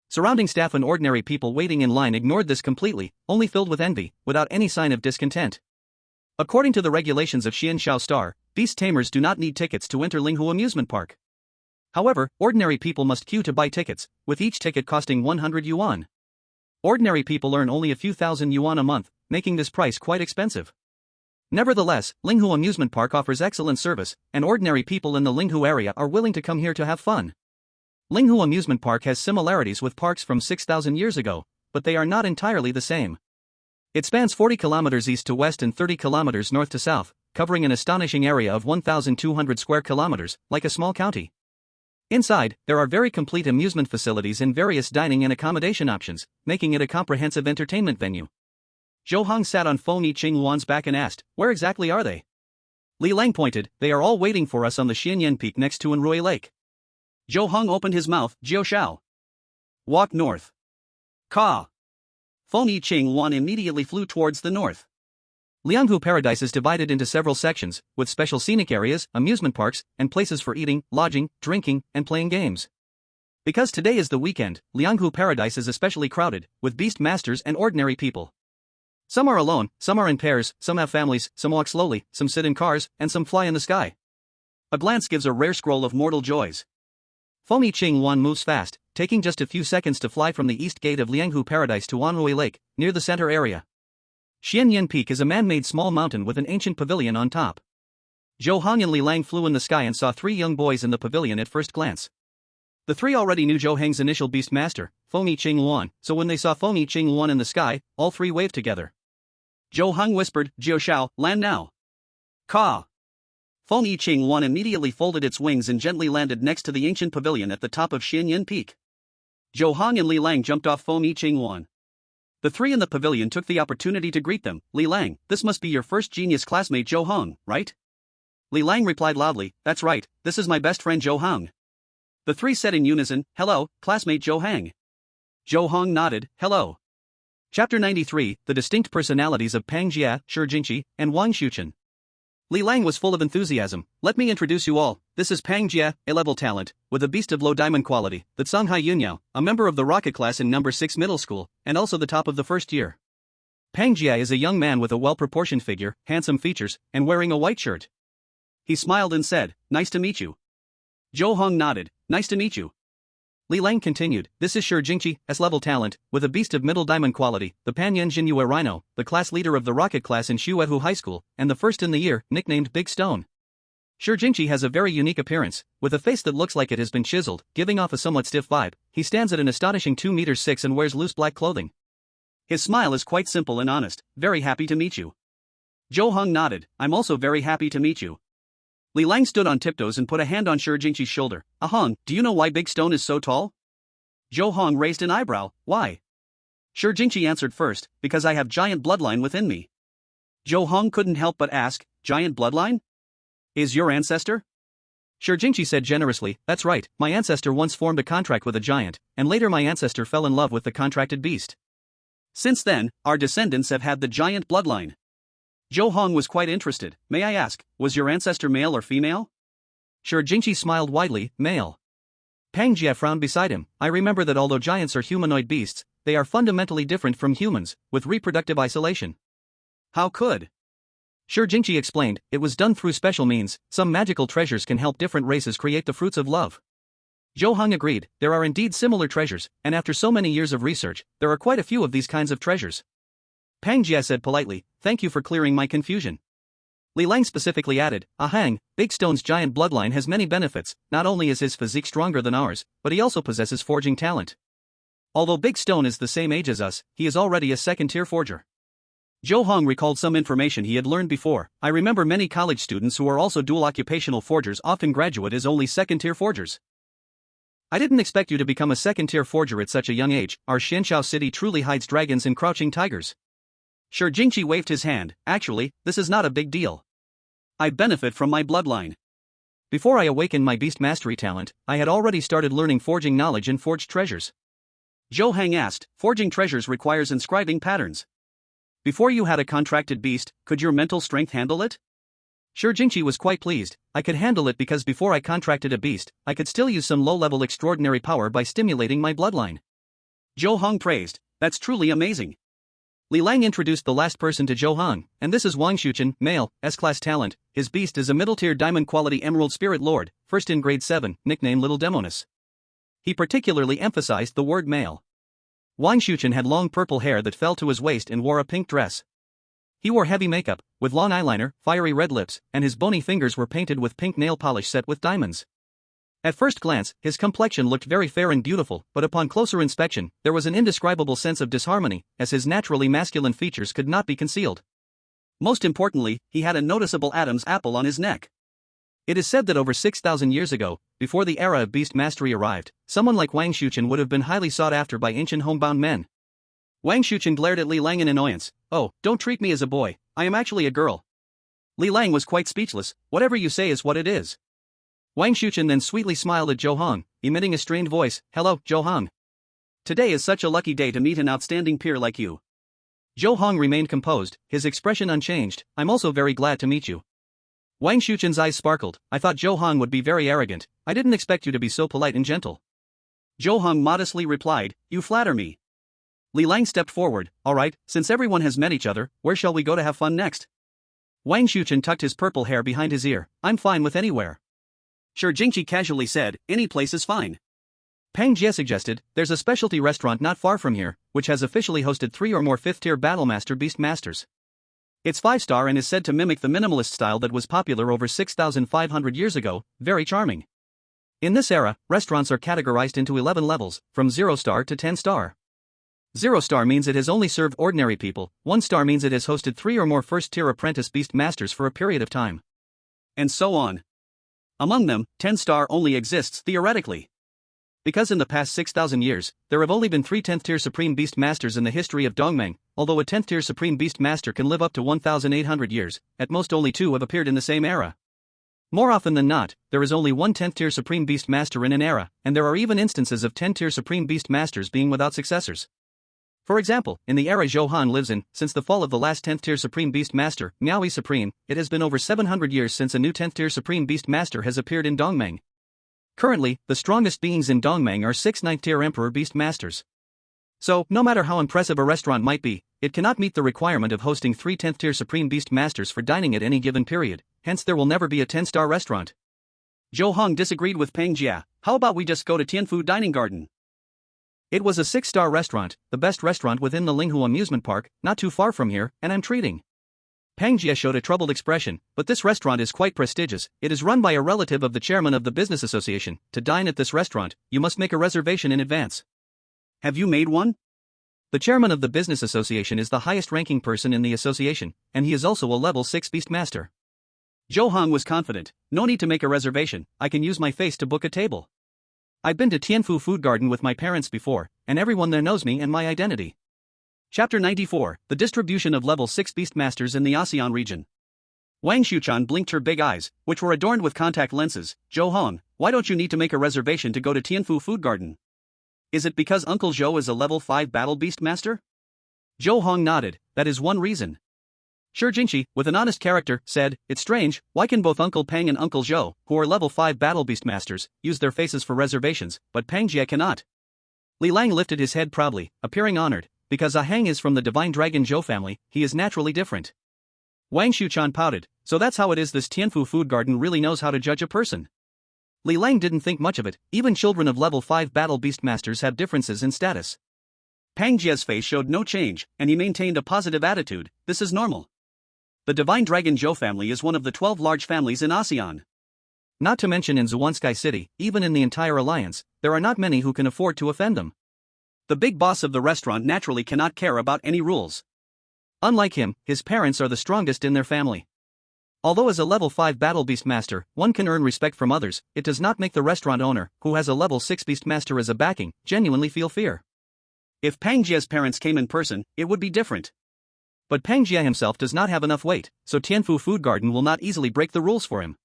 Surrounding staff and ordinary people waiting in line ignored this completely, only filled with envy, without any sign of discontent. According to the regulations of Xian Shao Star, beast tamers do not need tickets to enter Linghu amusement park. However, ordinary people must queue to buy tickets, with each ticket costing 100 yuan. Ordinary people earn only a few thousand yuan a month, making this price quite expensive. Nevertheless, Linghu amusement park offers excellent service, and ordinary people in the Linghu area are willing to come here to have fun. Linghu amusement park has similarities with parks from 6,000 years ago, but they are not entirely the same. It spans 40 kilometers east to west and 30 kilometers north to south, covering an astonishing area of 1,200 square kilometers, like a small county. Inside, there are very complete amusement facilities and various dining and accommodation options, making it a comprehensive entertainment venue. Zhou Heng sat on Fengyi Azure Luan's back and asked, "Where exactly are they?" Li Lang pointed, "They are all waiting for us on the Xianyan Peak next to Enrui Lake." Zhou Heng opened his mouth, "Jiu Shao. Walk north." Ka. Fengyi Azure Luan immediately flew towards the north. Lianghu Paradise is divided into several sections, with special scenic areas, amusement parks, and places for eating, lodging, drinking, and playing games. Because today is the weekend, Lianghu Paradise is especially crowded, with beast masters and ordinary people. Some are alone, some are in pairs, some have families, some walk slowly, some sit in cars, and some fly in the sky. A glance gives a rare scroll of mortal joys. Fengyi Azure Luan moves fast, taking just a few seconds to fly from the east gate of Lianghu Paradise to Enrui Lake, near the center area. Xianyan Peak is a man-made small mountain with an ancient pavilion on top. Zhou Heng and Li Lang flew in the sky and saw three young boys in the pavilion at first glance. The three already knew Zhou Heng's initial beast master, Fengyi Azure Luan, so when they saw Fengyi Azure Luan in the sky, all three waved together. Zhou Heng whispered, "Jiu Shao, land now." Ka. Fengyi Azure Luan immediately folded its wings and gently landed next to the ancient pavilion at the top of Xianyan Peak. Zhou Heng and Li Lang jumped off Fengyi Azure Luan. The three in the pavilion took the opportunity to greet them. "Li Lang, this must be your first genius classmate Zhou Heng, right?" Li Lang replied loudly, "That's right, this is my best friend Zhou Heng." The three said in unison, "Hello, classmate Zhou Heng." Zhou Heng nodded, "Hello." Chapter 93, The Distinct Personalities of Pang Jia, Shi Jingqi, and Wang Xuchen. Li Lang was full of enthusiasm. "Let me introduce you all, this is Pang Jia, A-level talent, with a beast of low diamond quality, the Songhai Yunyao, a member of the rocket class in number 6 middle school, and also the top of the first year." Pang Jia is a young man with a well-proportioned figure, handsome features, and wearing a white shirt. He smiled and said, "Nice to meet you." Zhou Heng nodded, "Nice to meet you." Li Lang continued, "This is Shi Jingqi, S-level talent, with a beast of middle diamond quality, the Panyan Jinyue Rhino, the class leader of the rocket class in Shuehu High School, and the first in the year, nicknamed Big Stone. Shi Jingqi has a very unique appearance, with a face that looks like it has been chiseled, giving off a somewhat stiff vibe. He stands at an astonishing 2 meters 6 and wears loose black clothing. His smile is quite simple and honest. "Very happy to meet you." Zhou Heng nodded, "I'm also very happy to meet you." Li Lang stood on tiptoes and put a hand on Shi Jingqi's shoulder. "Heng, do you know why Big Stone is so tall?" Zhou Heng raised an eyebrow. "Why?" Shi Jingqi answered first, "Because I have giant bloodline within me." Zhou Heng couldn't help but ask, "Giant bloodline? Is your ancestor?" Shi Jingqi said generously, "That's right, my ancestor once formed a contract with a giant, and later my ancestor fell in love with the contracted beast. Since then, our descendants have had the giant bloodline." Zhou Heng was quite interested. "May I ask, was your ancestor male or female?" Shi Jingqi smiled widely, "Male." Pang Jia frowned beside him. "I remember that although giants are humanoid beasts, they are fundamentally different from humans, with reproductive isolation." "How could?" Shi Jingqi explained, "It was done through special means. Some magical treasures can help different races create the fruits of love." Zhou Heng agreed, "There are indeed similar treasures, and after so many years of research, there are quite a few of these kinds of treasures." Pang Jia said politely, "Thank you for clearing my confusion." Li Lang specifically added, "Heng, Big Stone's giant bloodline has many benefits. Not only is his physique stronger than ours, but he also possesses forging talent. Although Big Stone is the same age as us, he is already a second-tier forger." Zhou Heng recalled some information he had learned before. "I remember many college students who are also dual occupational forgers often graduate as only second-tier forgers. I didn't expect you to become a second-tier forger at such a young age. Our Xianshao city truly hides dragons and crouching tigers." Shi Jingqi waved his hand. "Actually, this is not a big deal. I benefit from my bloodline. Before I awakened my beast mastery talent, I had already started learning forging knowledge and forged treasures. Zhou Heng asked. Forging treasures requires inscribing patterns. Before you had a contracted beast, could your mental strength handle it? Sure, Jingqi was quite pleased. I could handle it because before I contracted a beast, I could still use some low-level extraordinary power by stimulating my bloodline. Zhou Heng praised. That's truly amazing. Li Lang introduced the last person to Zhou Heng, and this is Wang Xuchen, male, S-class talent. His beast is a middle-tier diamond-quality emerald spirit lord, first in grade 7, nicknamed Little Demoness. He particularly emphasized the word male. Wang Xuchen had long purple hair that fell to his waist and wore a pink dress. He wore heavy makeup, with long eyeliner, fiery red lips, and his bony fingers were painted with pink nail polish set with diamonds. At first glance, his complexion looked very fair and beautiful, but upon closer inspection, there was an indescribable sense of disharmony, as his naturally masculine features could not be concealed. Most importantly, he had a noticeable Adam's apple on his neck. It is said that over 6,000 years ago, before the era of beast mastery arrived, someone like Wang Xuchen would have been highly sought after by ancient homebound men. Wang Xuchen glared at Li Lang in annoyance. Oh, don't treat me as a boy, I am actually a girl. Li Lang was quite speechless. Whatever you say is what it is. Wang Xuchen then sweetly smiled at Zhou Heng, emitting a strained voice. Hello, Zhou Heng. Today is such a lucky day to meet an outstanding peer like you. Zhou Heng remained composed, his expression unchanged. I'm also very glad to meet you. Wang Xuchen's eyes sparkled. I thought Zhou Heng would be very arrogant. I didn't expect you to be so polite and gentle. Zhou Heng modestly replied, You flatter me. Li Lang stepped forward. Alright, since everyone has met each other, where shall we go to have fun next? Wang Xuchen tucked his purple hair behind his ear. I'm fine with anywhere. Sure, Jingqi casually said, any place is fine. Peng Jie suggested, there's a specialty restaurant not far from here, which has officially hosted 3 or more 5th-tier Battlemaster Beast Masters. It's 5-star and is said to mimic the minimalist style that was popular over 6,500 years ago, very charming. In this era, restaurants are categorized into 11 levels, from 0-star to 10-star. 0-star means it has only served ordinary people, 1-star means it has hosted 3 or more first-tier apprentice beast masters for a period of time. And so on. Among them, 10-star only exists theoretically. Because in the past 6,000 years, there have only been 3 10th-tier Supreme Beast Masters in the history of Dongmeng, although a 10th-tier Supreme Beast Master can live up to 1,800 years, at most only 2 have appeared in the same era. More often than not, there is only 1 10th-tier Supreme Beast Master in an era, and there are even instances of 10th-tier Supreme Beast Masters being without successors. For example, in the era Zhou Heng lives in, since the fall of the last 10th-tier Supreme Beast Master, Miaoyi Supreme, it has been over 700 years since a new 10th-tier Supreme Beast Master has appeared in Dongmeng. Currently, the strongest beings in Dongmeng are 6 9th-tier Emperor Beast Masters. So, no matter how impressive a restaurant might be, it cannot meet the requirement of hosting 3 10th-tier Supreme Beast Masters for dining at any given period, hence there will never be a 10-star restaurant. Zhou Heng disagreed with Peng Jie. How about we just go to Tianfu Dining Garden? It was a 6-star restaurant, the best restaurant within the Linghu amusement park, not too far from here, and I'm treating. Peng Jie showed a troubled expression, but this restaurant is quite prestigious. It is run by a relative of the chairman of the business association. To dine at this restaurant, you must make a reservation in advance. Have you made one? The chairman of the business association is the highest ranking person in the association, and he is also a level 6 beast master. Zhou Heng was confident. No need to make a reservation, I can use my face to book a table. I've been to Tianfu Food Garden with my parents before, and everyone there knows me and my identity. Chapter 94, The Distribution of Level 6 Beastmasters in the ASEAN Region. Wang Xuchen blinked her big eyes, which were adorned with contact lenses. Zhou Heng, why don't you need to make a reservation to go to Tianfu Food Garden? Is it because Uncle Zhou is a level 5 battle beastmaster? Zhou Heng nodded. That is one reason. Sure, Jingqi, with an honest character, said, it's strange, why can both Uncle Peng and Uncle Zhou, who are level 5 battle beastmasters, use their faces for reservations, but Peng Jie cannot? Li Lang lifted his head proudly, appearing honored. Because Zhou Heng is from the divine dragon Zhou family, he is naturally different. Wang Xuchen pouted. So that's how it is this Tianfu Food Garden really knows how to judge a person. Li Lang didn't think much of it. Even children of level 5 battle beastmasters have differences in status. Peng Jie's face showed no change, and he maintained a positive attitude. This is normal. The divine dragon Zhou family is one of the 12 large families in ASEAN. Not to mention in Zhuansky City, even in the entire alliance, there are not many who can afford to offend them. The big boss of the restaurant naturally cannot care about any rules. Unlike him, his parents are the strongest in their family. Although as a level 5 battle beastmaster, one can earn respect from others, it does not make the restaurant owner, who has a level 6 beastmaster as a backing, genuinely feel fear. If Peng Jie's parents came in person, it would be different. But Peng Jie himself does not have enough weight, so Tianfu Food Garden will not easily break the rules for him.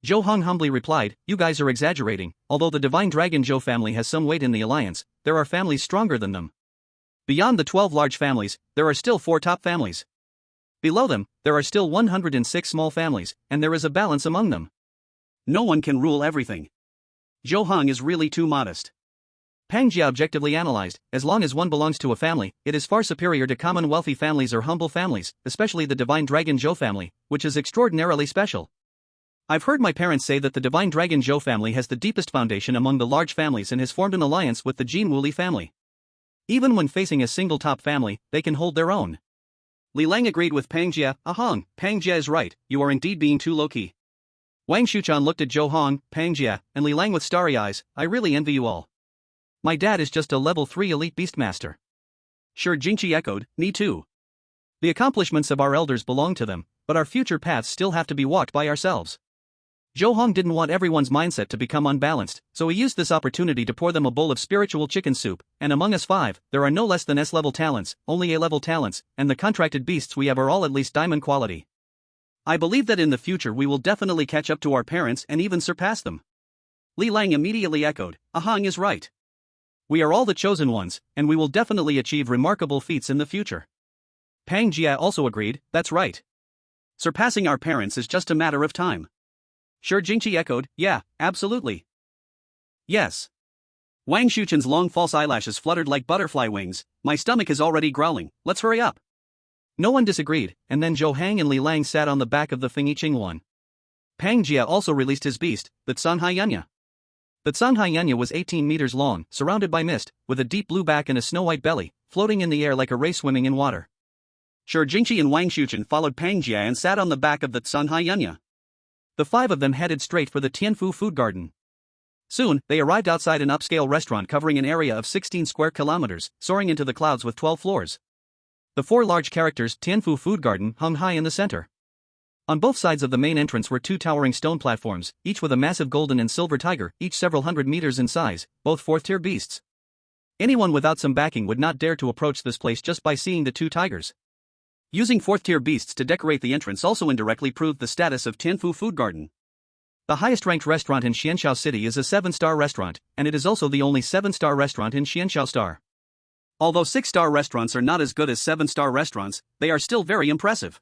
Zhou Heng humbly replied, "You guys are exaggerating. Although the divine dragon Zhou family has some weight in the alliance, there are families stronger than them. Beyond the 12 large families, there are still 4 top families. Below them, there are still 106 small families, and there is a balance among them. No one can rule everything. Zhou Heng is really too modest." Pang Jia objectively analyzed, as long as one belongs to a family, it is far superior to common wealthy families or humble families, especially the divine dragon Zhou family, which is extraordinarily special. I've heard my parents say that the divine dragon Zhou family has the deepest foundation among the large families and has formed an alliance with the Jin Wuli family. Even when facing a single top family, they can hold their own. Li Lang agreed with Pang Jia. "Ahang, Pang Jia is right, you are indeed being too low-key." Wang Shuchan looked at Zhou Heng, Pang Jia, and Li Lang with starry eyes. "I really envy you all. My dad is just a level 3 elite beastmaster." Shi Jingqi echoed, "Me too." The accomplishments of our elders belong to them, but our future paths still have to be walked by ourselves. Zhou Heng didn't want everyone's mindset to become unbalanced, so he used this opportunity to pour them a bowl of spiritual chicken soup, and among us 5, there are no less than S-level talents, only A-level talents, and the contracted beasts we have are all at least diamond quality. I believe that in the future we will definitely catch up to our parents and even surpass them. Li Lang immediately echoed, "Ahang is right. We are all the chosen ones, and we will definitely achieve remarkable feats in the future." Pang Jia also agreed, "That's right. Surpassing our parents is just a matter of time." Shi Jingqi echoed, "Yeah, absolutely. Yes." Wang Shuchan's long false eyelashes fluttered like butterfly wings. "My stomach is already growling, let's hurry up." No one disagreed, and then Zhou Heng and Li Lang sat on the back of the Fengyi Luan. Pang Jia also released his beast, the Zhanhaiyanya. The Zhanhaiyanya was 18 meters long, surrounded by mist, with a deep blue back and a snow-white belly, floating in the air like a ray swimming in water. Shi Jingqi and Wang Shuchan followed Pang Jia and sat on the back of the Zhanhaiyanya. The 5 of them headed straight for the Tianfu food garden. Soon, they arrived outside an upscale restaurant covering an area of 16 square kilometers, soaring into the clouds with 12 floors. The 4 large characters Tianfu food garden hung high in the center. On both sides of the main entrance were 2 towering stone platforms, each with a massive golden and silver tiger, each several hundred meters in size, both 4th-tier beasts. Anyone without some backing would not dare to approach this place just by seeing the 2 tigers. Using 4th-tier beasts to decorate the entrance also indirectly proved the status of Tianfu Food Garden. The highest-ranked restaurant in Xianxiao City is a 7-star restaurant, and it is also the only 7-star restaurant in Xianxiao Star. Although 6-star restaurants are not as good as 7-star restaurants, they are still very impressive.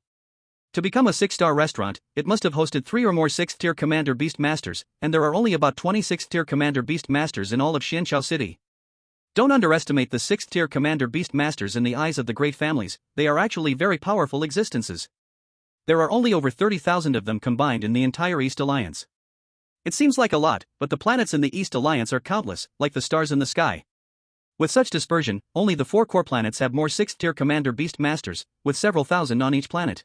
To become a 6-star restaurant, it must have hosted 3 or more 6th-tier Commander Beast Masters, and there are only about 20 6th-tier Commander Beast Masters in all of Xianxiao City. Don't underestimate the 6th-tier Commander Beast Masters in the eyes of the great families, they are actually very powerful existences. There are only over 30,000 of them combined in the entire East Alliance. It seems like a lot, but the planets in the East Alliance are countless, like the stars in the sky. With such dispersion, only the 4 core planets have more 6th-tier Commander Beast Masters, with several thousand on each planet.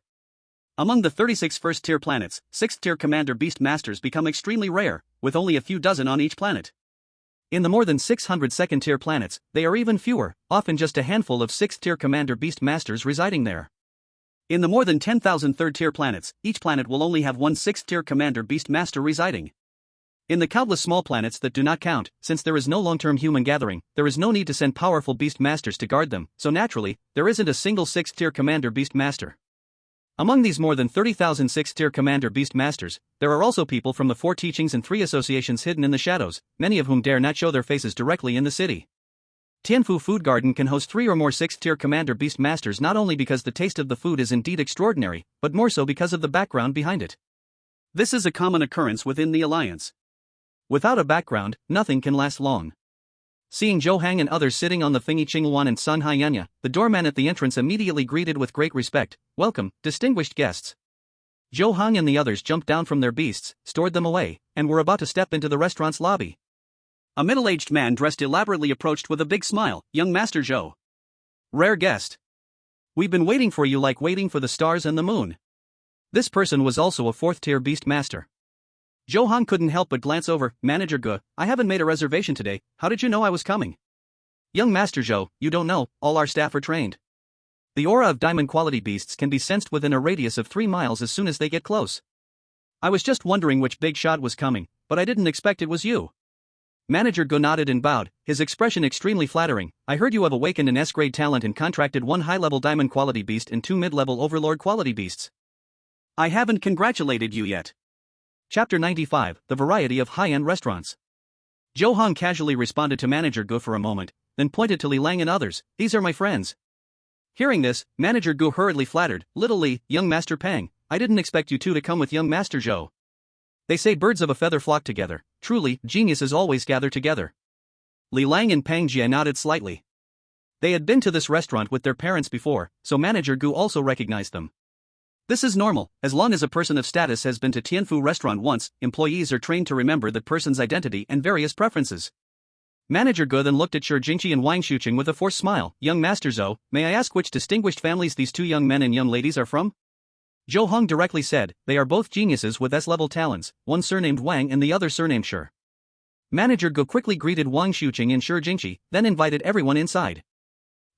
Among the 36 first-tier planets, 6th-tier Commander Beast Masters become extremely rare, with only a few dozen on each planet. In the more than 600 second-tier planets, they are even fewer, often just a handful of 6th-tier Commander Beast Masters residing there. In the more than 10,000 third-tier planets, each planet will only have one 6th-tier Commander Beast Master residing. In the countless small planets that do not count, since there is no long-term human gathering, there is no need to send powerful Beast Masters to guard them, so naturally, there isn't a single 6th-tier Commander Beast Master. Among these more than 30,000 6th-tier Commander Beast Masters, there are also people from the 4 teachings and 3 associations hidden in the shadows, many of whom dare not show their faces directly in the city. Tianfu Food Garden can host 3 or more 6th-tier Commander Beast Masters not only because the taste of the food is indeed extraordinary, but more so because of the background behind it. This is a common occurrence within the Alliance. Without a background, nothing can last long. Seeing Zhou Heng and others sitting on the Fengyi Luan and Zhanhaiyanya, the doorman at the entrance immediately greeted with great respect, "Welcome, distinguished guests." Zhou Heng and the others jumped down from their beasts, stored them away, and were about to step into the restaurant's lobby. A middle-aged man dressed elaborately approached with a big smile. "Young Master Zhou. Rare guest. We've been waiting for you like waiting for the stars and the moon." This person was also a 4th-tier Beast Master. Zhou Heng couldn't help but glance over. "Manager Ge, I haven't made a reservation today, how did you know I was coming?" "Young Master Zhou, you don't know, all our staff are trained. The aura of diamond quality beasts can be sensed within a radius of 3 miles as soon as they get close. I was just wondering which big shot was coming, but I didn't expect it was you." Manager Ge nodded and bowed, his expression extremely flattering. "I heard you have awakened an S-grade talent and contracted 1 high-level diamond quality beast and 2 mid-level Overlord quality beasts." "I haven't congratulated you yet." Chapter 95, The Variety of High-End Restaurants. Zhou Heng casually responded to Manager Gu for a moment, then pointed to Li Lang and others. These are my friends. Hearing this, Manager Gu hurriedly flattered, Little Li, young Master Pang, I didn't expect you two to come with young Master Zhou. They say birds of a feather flock together, truly, geniuses always gather together. Li Lang and Pang Jie nodded slightly. They had been to this restaurant with their parents before, so Manager Gu also recognized them. This is normal, as long as a person of status has been to Tianfu restaurant once, employees are trained to remember that person's identity and various preferences. Manager Gu then looked at Shi Jingqi and Wang Xuqing with a forced smile. Young Master Zhou, may I ask which distinguished families these two young men and young ladies are from? Zhou Heng directly said, they are both geniuses with S-level talents, one surnamed Wang and the other surnamed Shi. Manager Gu quickly greeted Wang Xuqing and Shi Jingqi, then invited everyone inside.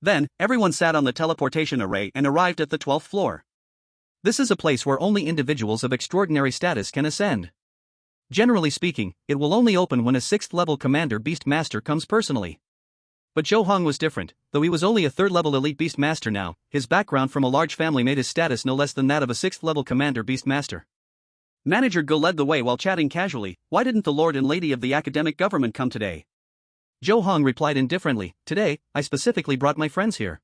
Then, everyone sat on the teleportation array and arrived at the 12th floor. This is a place where only individuals of extraordinary status can ascend. Generally speaking, it will only open when a 6th-level Commander Beast Master comes personally. But Zhou Heng was different, though he was only a 3rd-level Elite Beast Master now, his background from a large family made his status no less than that of a 6th-level Commander Beast Master. Manager Gu led the way while chatting casually, why didn't the Lord and Lady of the academic government come today? Zhou Heng replied indifferently, today, I specifically brought my friends here.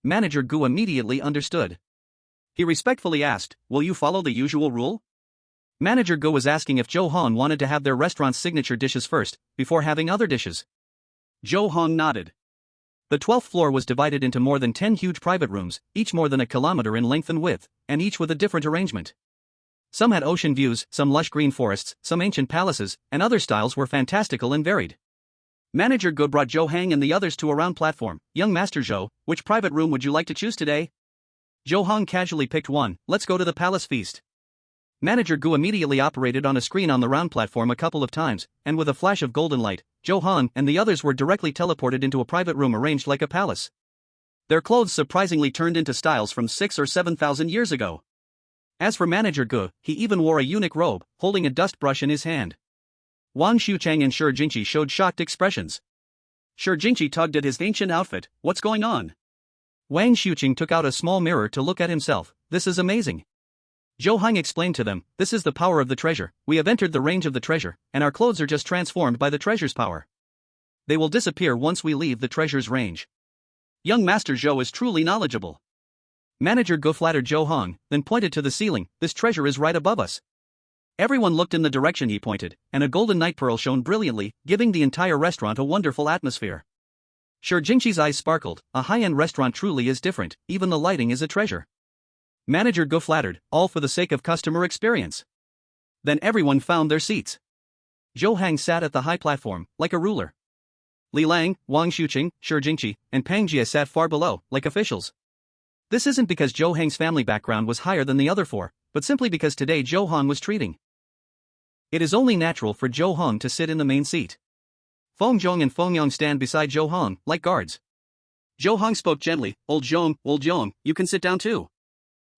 Manager Gu immediately understood. He respectfully asked, will you follow the usual rule? Manager Gu was asking if Zhou Heng wanted to have their restaurant's signature dishes first, before having other dishes. Zhou Heng nodded. The 12th floor was divided into more than 10 huge private rooms, each more than a kilometer in length and width, and each with a different arrangement. Some had ocean views, some lush green forests, some ancient palaces, and other styles were fantastical and varied. Manager Gu brought Zhou Heng and the others to a round platform. Young Master Zhou, which private room would you like to choose today? Zhou Heng casually picked one, let's go to the palace feast. Manager Gu immediately operated on a screen on the round platform a couple of times, and with a flash of golden light, Zhou Heng and the others were directly teleported into a private room arranged like a palace. Their clothes surprisingly turned into styles from 6 or 7,000 years ago. As for Manager Gu, he even wore a eunuch robe, holding a dust brush in his hand. Wang Xuchang and Shi Jingqi showed shocked expressions. Shi Jingqi tugged at his ancient outfit, what's going on? Wang Xuchang took out a small mirror to look at himself, this is amazing. Zhou Heng explained to them, this is the power of the treasure, we have entered the range of the treasure, and our clothes are just transformed by the treasure's power. They will disappear once we leave the treasure's range. Young Master Zhou is truly knowledgeable. Manager Gu flattered Zhou Heng, then pointed to the ceiling, this treasure is right above us. Everyone looked in the direction he pointed, and a golden night pearl shone brilliantly, giving the entire restaurant a wonderful atmosphere. Shi Jingqi's eyes sparkled, a high-end restaurant truly is different, even the lighting is a treasure. Manager Gu flattered, all for the sake of customer experience. Then everyone found their seats. Zhou Heng sat at the high platform, like a ruler. Li Lang, Wang Xuqing, Shi Jingqi, and Pang Jie sat far below, like officials. This isn't because Zhou Heng's family background was higher than the other four, but simply because today Zhou Heng was treating. It is only natural for Zhou Heng to sit in the main seat. Feng Zhong and Feng Yong stand beside Zhou Heng, like guards. Zhou Heng spoke gently, Old Zhong, you can sit down too.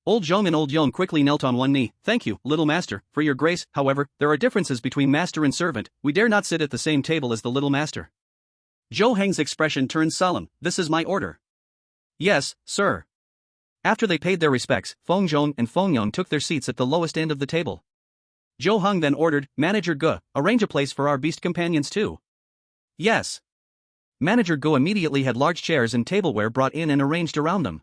Old Zhong and Old Yong quickly knelt on one knee, thank you, little master, for your grace, however, there are differences between master and servant, we dare not sit at the same table as the little master. Zhou Heng's expression turned solemn, this is my order. Yes, sir. After they paid their respects, Feng Zhong and Feng Yong took their seats at the lowest end of the table. Zhou Heng then ordered, Manager Gu, arrange a place for our beast companions too. Yes. Manager Gu immediately had large chairs and tableware brought in and arranged around them.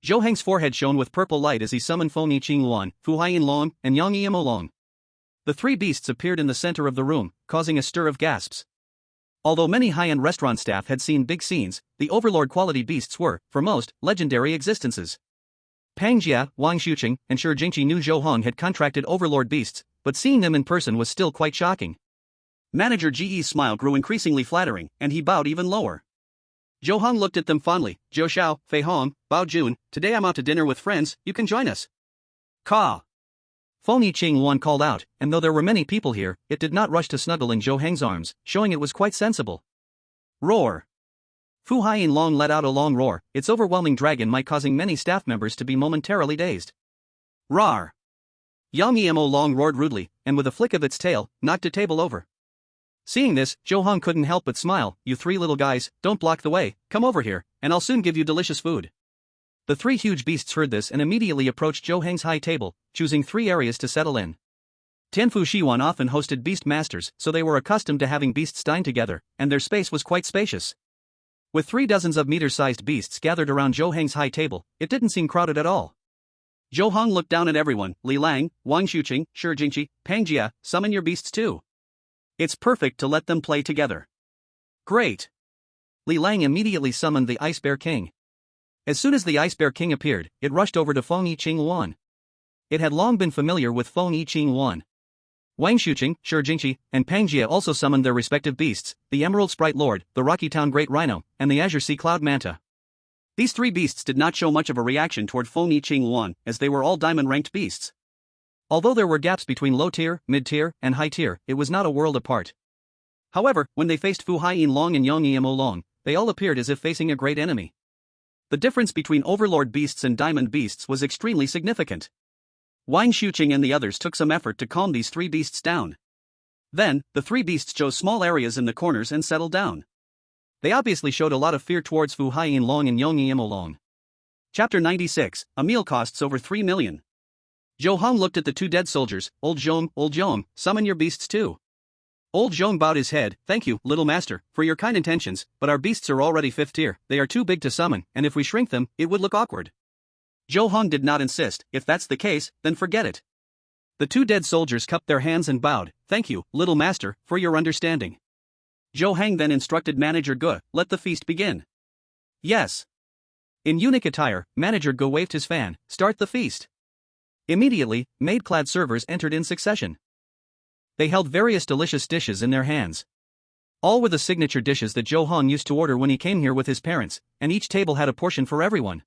Zhou Heng's forehead shone with purple light as he summoned Fengyi Azure Luan, Fuhaiyan Long, and Yang Long. The three beasts appeared in the center of the room, causing a stir of gasps. Although many high-end restaurant staff had seen big scenes, the Overlord-quality beasts were, for most, legendary existences. Pang Jie, Wang Xuqing, and Shi Jingqi knew Zhou Heng had contracted Overlord beasts, but seeing them in person was still quite shocking. Manager Ge's smile grew increasingly flattering, and he bowed even lower. Zhou Heng looked at them fondly, Zhou Xiao, Fei Hong, Bao Jun, today I'm out to dinner with friends, you can join us. Ka. Fengyi Luan called out, and though there were many people here, it did not rush to snuggle in Zhou Heng's arms, showing it was quite sensible. Roar. Fu Haiyan Long let out a long roar, its overwhelming dragon might causing many staff members to be momentarily dazed. Rar. Yang Emo Long roared rudely, and with a flick of its tail, knocked a table over. Seeing this, Zhou Heng couldn't help but smile, you three little guys, don't block the way, come over here, and I'll soon give you delicious food. The three huge beasts heard this and immediately approached Zhou Heng's high table, choosing 3 areas to settle in. Tianfu Shiwan often hosted beast masters, so they were accustomed to having beasts dine together, and their space was quite spacious. With 3 dozens of meter-sized beasts gathered around Zhou Heng's high table, it didn't seem crowded at all. Zhou Heng looked down at everyone. Li Lang, Wang Xuqing, Shi Jingqi, Pang Jia, summon your beasts too. It's perfect to let them play together. Great. Li Lang immediately summoned the Ice Bear King. As soon as the Ice Bear King appeared, it rushed over to Fengyi Luan. It had long been familiar with Fengyi Luan. Wang Xuqing, Shi Jingqi, and Pang Jia also summoned their respective beasts, the Emerald Sprite Lord, the Rocky Town Great Rhino, and the Azure Sea Cloud Manta. These 3 beasts did not show much of a reaction toward Fengyi Luan, as they were all diamond-ranked beasts. Although there were gaps between low-tier, mid-tier, and high-tier, it was not a world apart. However, when they faced Fu Haiyin Long and Yong Emo Long, they all appeared as if facing a great enemy. The difference between Overlord beasts and diamond beasts was extremely significant. Wang Xuqing and the others took some effort to calm these 3 beasts down. Then, the 3 beasts chose small areas in the corners and settled down. They obviously showed a lot of fear towards Fu Haiyin Long and Yong Emo Long. Chapter 96, A meal costs over 3 million. Zhou Heng looked at the 2 dead soldiers. Old Zhong, summon your beasts too. Old Zhong bowed his head. Thank you, little master, for your kind intentions, but our beasts are already 5th tier, they are too big to summon, and if we shrink them, it would look awkward. Zhou Heng did not insist. If that's the case, then forget it. The 2 dead soldiers cupped their hands and bowed. Thank you, little master, for your understanding. Zhou Heng then instructed Manager Ge, let the feast begin. Yes. In eunuch attire, Manager Ge waved his fan. Start the feast. Immediately, maid-clad servers entered in succession. They held various delicious dishes in their hands. All were the signature dishes that Zhou Heng used to order when he came here with his parents, and each table had a portion for everyone.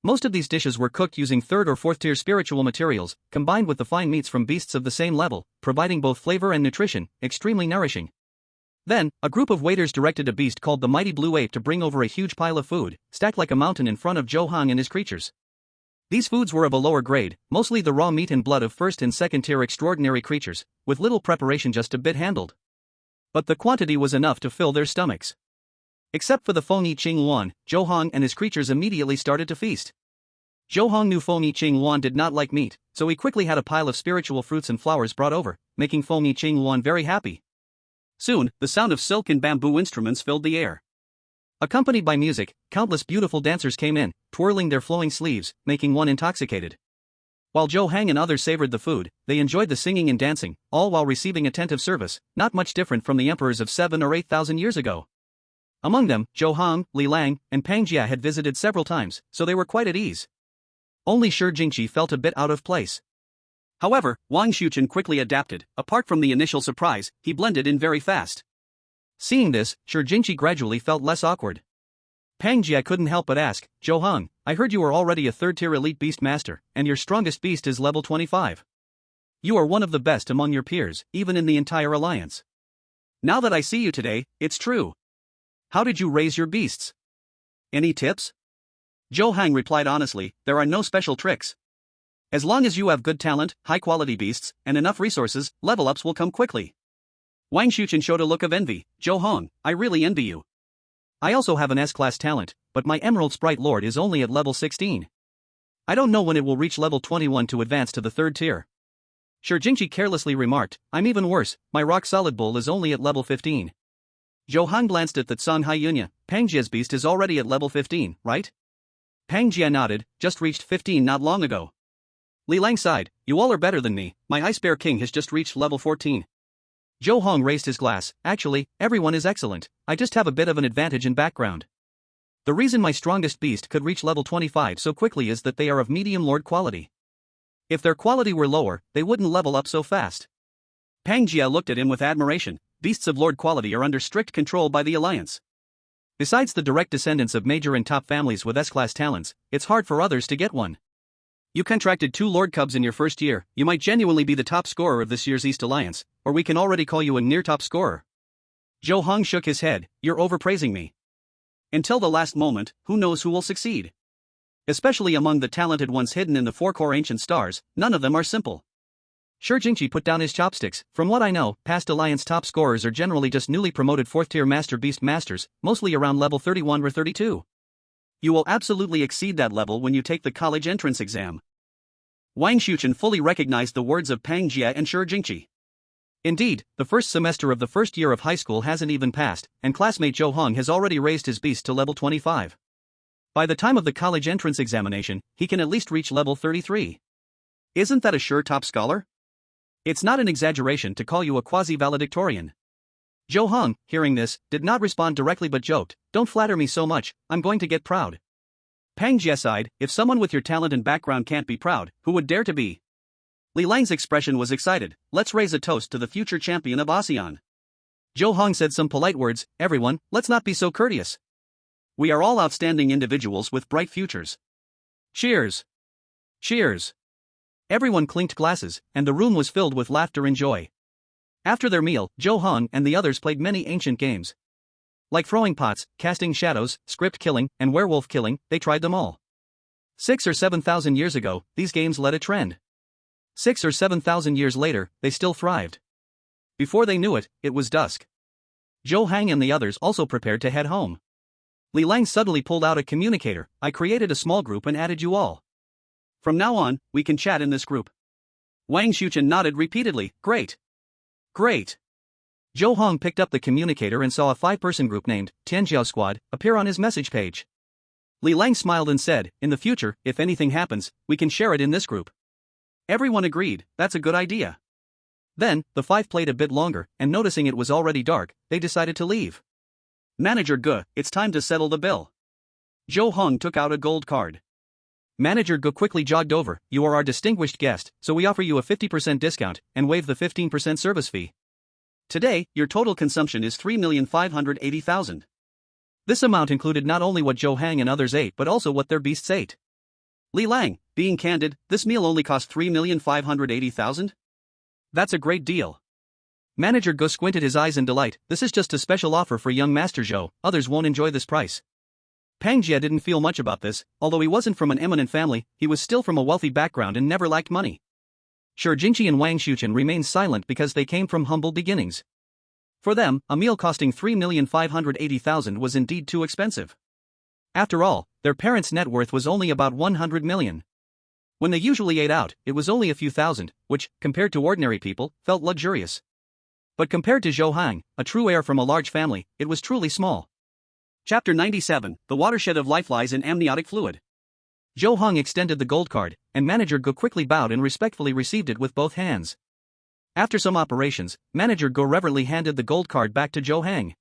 Most of these dishes were cooked using 3rd or 4th tier spiritual materials, combined with the fine meats from beasts of the same level, providing both flavor and nutrition, extremely nourishing. Then, a group of waiters directed a beast called the Mighty Blue Ape to bring over a huge pile of food, stacked like a mountain in front of Zhou Heng and his creatures. These foods were of a lower grade, mostly the raw meat and blood of 1st and 2nd tier extraordinary creatures, with little preparation just a bit handled. But the quantity was enough to fill their stomachs. Except for the Fengyi Luan, Zhou Heng and his creatures immediately started to feast. Zhou Heng knew Fengyi Luan did not like meat, so he quickly had a pile of spiritual fruits and flowers brought over, making Fengyi Luan very happy. Soon, the sound of silk and bamboo instruments filled the air. Accompanied by music, countless beautiful dancers came in, twirling their flowing sleeves, making one intoxicated. While Zhou Heng and others savored the food, they enjoyed the singing and dancing, all while receiving attentive service, not much different from the emperors of 7,000 or 8,000 years ago. Among them, Zhou Heng, Li Lang, and Pang Jia had visited several times, so they were quite at ease. Only Shi Jingqi felt a bit out of place. However, Wang Xuqing quickly adapted. Apart from the initial surprise, he blended in very fast. Seeing this, Shi Jingqi gradually felt less awkward. Pang Jia couldn't help but ask, Zhou Heng, I heard you are already a 3rd tier elite beast master, and your strongest beast is level 25. You are one of the best among your peers, even in the entire alliance. Now that I see you today, it's true. How did you raise your beasts? Any tips? Zhou Heng replied honestly, there are no special tricks. As long as you have good talent, high-quality beasts, and enough resources, level-ups will come quickly. Wang Xuqing showed a look of envy. Zhou Heng, I really envy you. I also have an S-class talent, but my Emerald Sprite Lord is only at level 16. I don't know when it will reach level 21 to advance to the 3rd tier. Shi Jingqi carelessly remarked, I'm even worse, my rock-solid bull is only at level 15. Zhou Heng glanced at the Tsang Haiyunya. Pang Jia's beast is already at level 15, right? Pang Jia nodded, just reached 15 not long ago. Li Lang sighed, you all are better than me, my Ice Bear King has just reached level 14. Zhou Heng raised his glass, actually, everyone is excellent, I just have a bit of an advantage in background. The reason my strongest beast could reach level 25 so quickly is that they are of medium lord quality. If their quality were lower, they wouldn't level up so fast. Pang Jia looked at him with admiration, beasts of lord quality are under strict control by the Alliance. Besides the direct descendants of major and top families with S-class talents, it's hard for others to get one. You contracted 2 Lord Cubs in your first year, you might genuinely be the top scorer of this year's East Alliance, or we can already call you a near-top scorer. Zhou Heng shook his head, you're overpraising me. Until the last moment, who knows who will succeed? Especially among the talented ones hidden in the 4 core ancient stars, none of them are simple. Shi Jingqi put down his chopsticks. From what I know, past Alliance top scorers are generally just newly promoted 4th tier Master Beast Masters, mostly around level 31 or 32. You will absolutely exceed that level when you take the college entrance exam. Wang Xuchen fully recognized the words of Pang Jie and Shi Jingqi. Indeed, the first semester of the first year of high school hasn't even passed, and classmate Zhou Heng has already raised his beast to level 25. By the time of the college entrance examination, he can at least reach level 33. Isn't that a sure top scholar? It's not an exaggeration to call you a quasi-valedictorian. Zhou Heng, hearing this, did not respond directly but joked, "Don't flatter me so much, I'm going to get proud." Pang Jie sighed, "If someone with your talent and background can't be proud, who would dare to be?" Li Lang's expression was excited. "Let's raise a toast to the future champion of ASEAN." Zhou Heng said some polite words, "Everyone, let's not be so courteous. We are all outstanding individuals with bright futures. Cheers! Cheers!" Everyone clinked glasses, and the room was filled with laughter and joy. After their meal, Zhou Heng and the others played many ancient games. Like throwing pots, casting shadows, script killing, and werewolf killing, they tried them all. 6 or 7,000 years ago, these games led a trend. 6 or 7,000 years later, they still thrived. Before they knew it, it was dusk. Zhou Heng and the others also prepared to head home. Li Lang suddenly pulled out a communicator. "I created a small group and added you all. From now on, we can chat in this group." Wang Xuchen nodded repeatedly. "Great. Great." Zhou Heng picked up the communicator and saw a 5-person group named Tianjiao Squad appear on his message page. Li Lang smiled and said, "In the future, if anything happens, we can share it in this group." Everyone agreed, "That's a good idea." Then, the 5 played a bit longer, and noticing it was already dark, they decided to leave. "Manager Ge, it's time to settle the bill." Zhou Heng took out a gold card. Manager Ge quickly jogged over, "You are our distinguished guest, so we offer you a 50% discount, and waive the 15% service fee. Today, your total consumption is 3,580,000. This amount included not only what Zhou Heng and others ate but also what their beasts ate. Li Lang, being candid, this meal only cost 3,580,000? That's a great deal. Manager Ge squinted his eyes in delight. "This is just a special offer for young Master Zhou, others won't enjoy this price." Pang Jie didn't feel much about this. Although he wasn't from an eminent family, he was still from a wealthy background and never lacked money. Shi Jingqi and Wang Xuchen remained silent because they came from humble beginnings. For them, a meal costing 3,580,000 was indeed too expensive. After all, their parents' net worth was only about 100 million. When they usually ate out, it was only a few thousand, which, compared to ordinary people, felt luxurious. But compared to Zhou Heng, a true heir from a large family, it was truly small. Chapter 97, The Watershed of Life Lies in Amniotic Fluid. Zhou Heng extended the gold card, and Manager Ge quickly bowed and respectfully received it with both hands. After some operations, Manager Ge reverently handed the gold card back to Zhou Heng.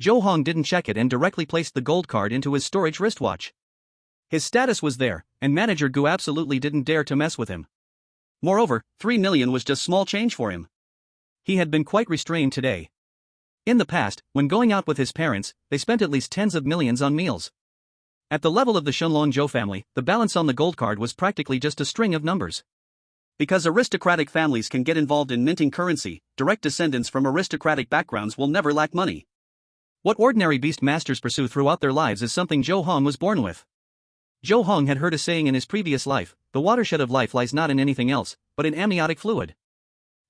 Zhou Heng didn't check it and directly placed the gold card into his storage wristwatch. His status was there, and Manager Ge absolutely didn't dare to mess with him. Moreover, 3 million was just small change for him. He had been quite restrained today. In the past, when going out with his parents, they spent at least tens of millions on meals. At the level of the Shenlong Zhou family, the balance on the gold card was practically just a string of numbers. Because aristocratic families can get involved in minting currency, direct descendants from aristocratic backgrounds will never lack money. What ordinary beast masters pursue throughout their lives is something Zhou Heng was born with. Zhou Heng had heard a saying in his previous life, "The watershed of life lies not in anything else, but in amniotic fluid."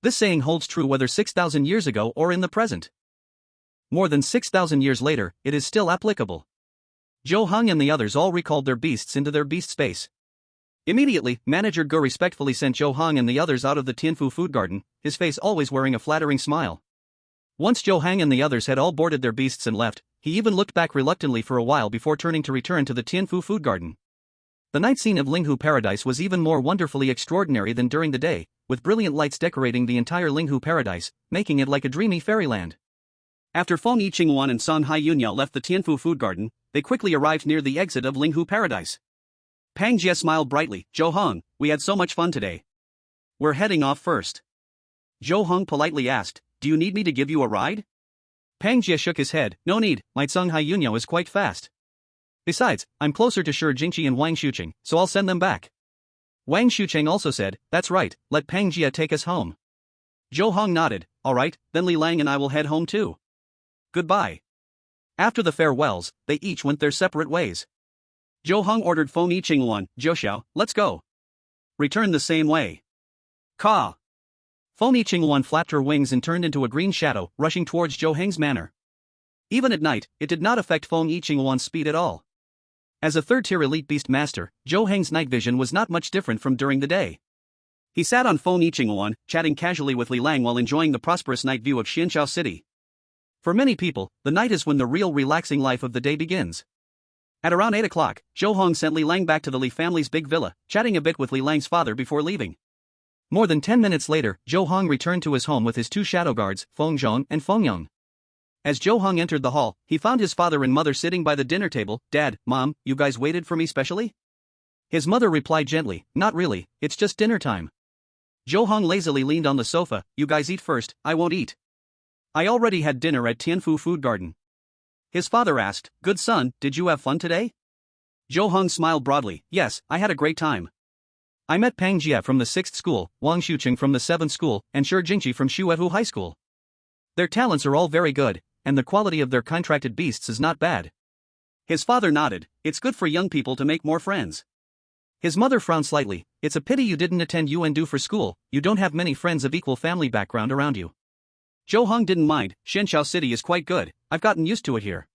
This saying holds true whether 6,000 years ago or in the present. More than 6,000 years later, it is still applicable. Zhou Heng and the others all recalled their beasts into their beast space. Immediately, Manager Ge respectfully sent Zhou Heng and the others out of the Tianfu food garden, his face always wearing a flattering smile. Once Zhou Heng and the others had all boarded their beasts and left, he even looked back reluctantly for a while before turning to return to the Tianfu food garden. The night scene of Linghu Paradise was even more wonderfully extraordinary than during the day, with brilliant lights decorating the entire Linghu Paradise, making it like a dreamy fairyland. After Fengyi Azure Luan and Sun Hai Yunyao left the Tianfu food garden, they quickly arrived near the exit of Linghu Paradise. Pang Jie smiled brightly. "Zhou Heng, we had so much fun today. We're heading off first." Zhou Heng politely asked, "Do you need me to give you a ride?" Pang Jie shook his head. "No need, my Sun Hai Yunyao is quite fast. Besides, I'm closer to Shi Jingqi and Wang Xuchen, so I'll send them back." Wang Xuchen also said, "That's right, let Pang Jie take us home." Zhou Heng nodded. "All right, then Li Lang and I will head home too. Goodbye." After the farewells, they each went their separate ways. Zhou Heng ordered Fengyi Azure Luan, "Zhou, let's go. Return the same way." Caw. Fengyi Azure Luan flapped her wings and turned into a green shadow, rushing towards Zhou Heng's manor. Even at night, it did not affect Fengyi Azure Luan's speed at all. As a third-tier elite beast master, Zhou Heng's night vision was not much different from during the day. He sat on Fengyi Luan, chatting casually with Li Lang while enjoying the prosperous night view of Xianxiao City. For many people, the night is when the real relaxing life of the day begins. At around 8 o'clock, Zhou Heng sent Li Lang back to the Li family's big villa, chatting a bit with Li Lang's father before leaving. More than 10 minutes later, Zhou Heng returned to his home with his two shadow guards, Feng Zhong and Feng Yang. As Zhou Heng entered the hall, he found his father and mother sitting by the dinner table. "Dad, Mom, you guys waited for me specially?" His mother replied gently, "Not really, it's just dinner time." Zhou Heng lazily leaned on the sofa. "You guys eat first, I won't eat. I already had dinner at Tianfu Food Garden." His father asked, "Good son, did you have fun today?" Zhou Heng smiled broadly. "Yes, I had a great time. I met Pang Jia from the 6th school, Wang Xuqing from the 7th school, and Shi Jingqi from Xuefu High School. Their talents are all very good, and the quality of their contracted beasts is not bad." His father nodded. "It's good for young people to make more friends." His mother frowned slightly. "It's a pity you didn't attend UNDU for school, you don't have many friends of equal family background around you." Zhou Heng didn't mind. "Xianxiao City is quite good, I've gotten used to it here.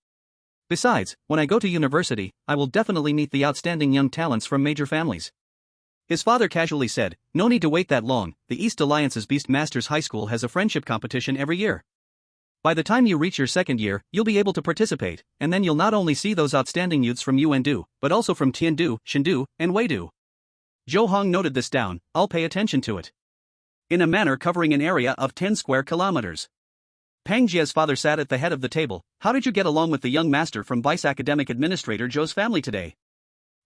Besides, when I go to university, I will definitely meet the outstanding young talents from major families." His father casually said, "No need to wait that long, the East Alliance's Beast Masters High School has a friendship competition every year. By the time you reach your second year, you'll be able to participate, and then you'll not only see those outstanding youths from UNDU, but also from Tiandu, Shendu, and Weidu." Zhou Heng noted this down. "I'll pay attention to it." In a manner covering an area of 10 square kilometers. Pang Jia's father sat at the head of the table. "How did you get along with the young master from Vice Academic Administrator Zhou's family today?"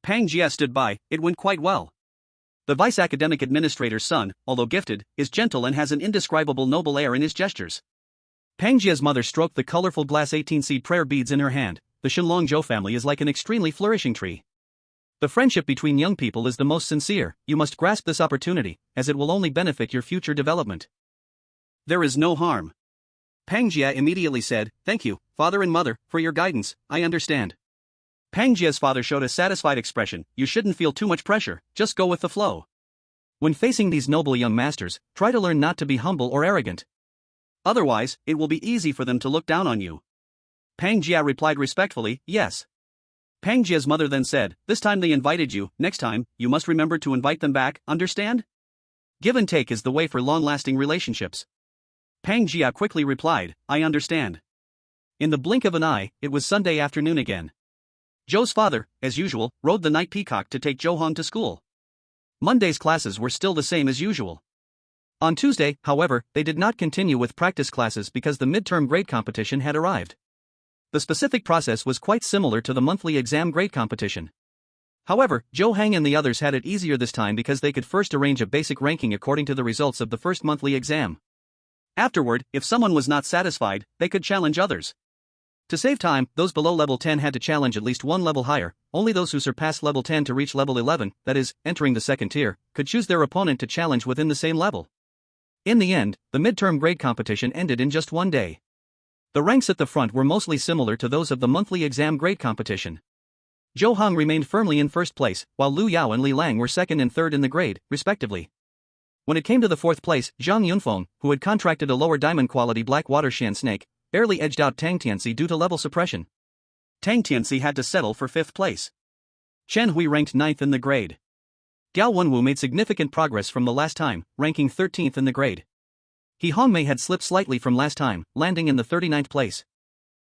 Pang Jia stood by. "It went quite well. The Vice Academic Administrator's son, although gifted, is gentle and has an indescribable noble air in his gestures." Pang Jia's mother stroked the colorful glass 18-seed prayer beads in her hand. "The Shenlong Zhou family is like an extremely flourishing tree. The friendship between young people is the most sincere. You must grasp this opportunity, as it will only benefit your future development. There is no harm." Pang Jia immediately said, "Thank you, father and mother, for your guidance, I understand." Pang Jia's father showed a satisfied expression. "You shouldn't feel too much pressure, just go with the flow. When facing these noble young masters, try to learn not to be humble or arrogant. Otherwise, it will be easy for them to look down on you." Pang Jia replied respectfully, "Yes." Pang Jia's mother then said, "This time they invited you, next time, you must remember to invite them back, understand? Give and take is the way for long-lasting relationships." Pang Jia quickly replied, "I understand." In the blink of an eye, it was Sunday afternoon again. Zhou's father, as usual, rode the night peacock to take Zhou Heng to school. Monday's classes were still the same as usual. On Tuesday, however, they did not continue with practice classes because the midterm grade competition had arrived. The specific process was quite similar to the monthly exam grade competition. However, Zhou Heng and the others had it easier this time because they could first arrange a basic ranking according to the results of the first monthly exam. Afterward, if someone was not satisfied, they could challenge others. To save time, those below level 10 had to challenge at least one level higher. Only those who surpassed level 10 to reach level 11, that is, entering the second tier, could choose their opponent to challenge within the same level. In the end, the midterm grade competition ended in just one day. The ranks at the front were mostly similar to those of the monthly exam grade competition. Zhou Heng remained firmly in first place, while Lu Yao and Li Lang were second and third in the grade, respectively. When it came to the fourth place, Zhang Yunfeng, who had contracted a lower diamond quality black water shan snake, barely edged out Tang Tianxi due to level suppression. Tang Tianxi had to settle for fifth place. Chen Hui ranked 9th in the grade. Gao Wenwu made significant progress from the last time, ranking 13th in the grade. He Hongmei had slipped slightly from last time, landing in the 39th place.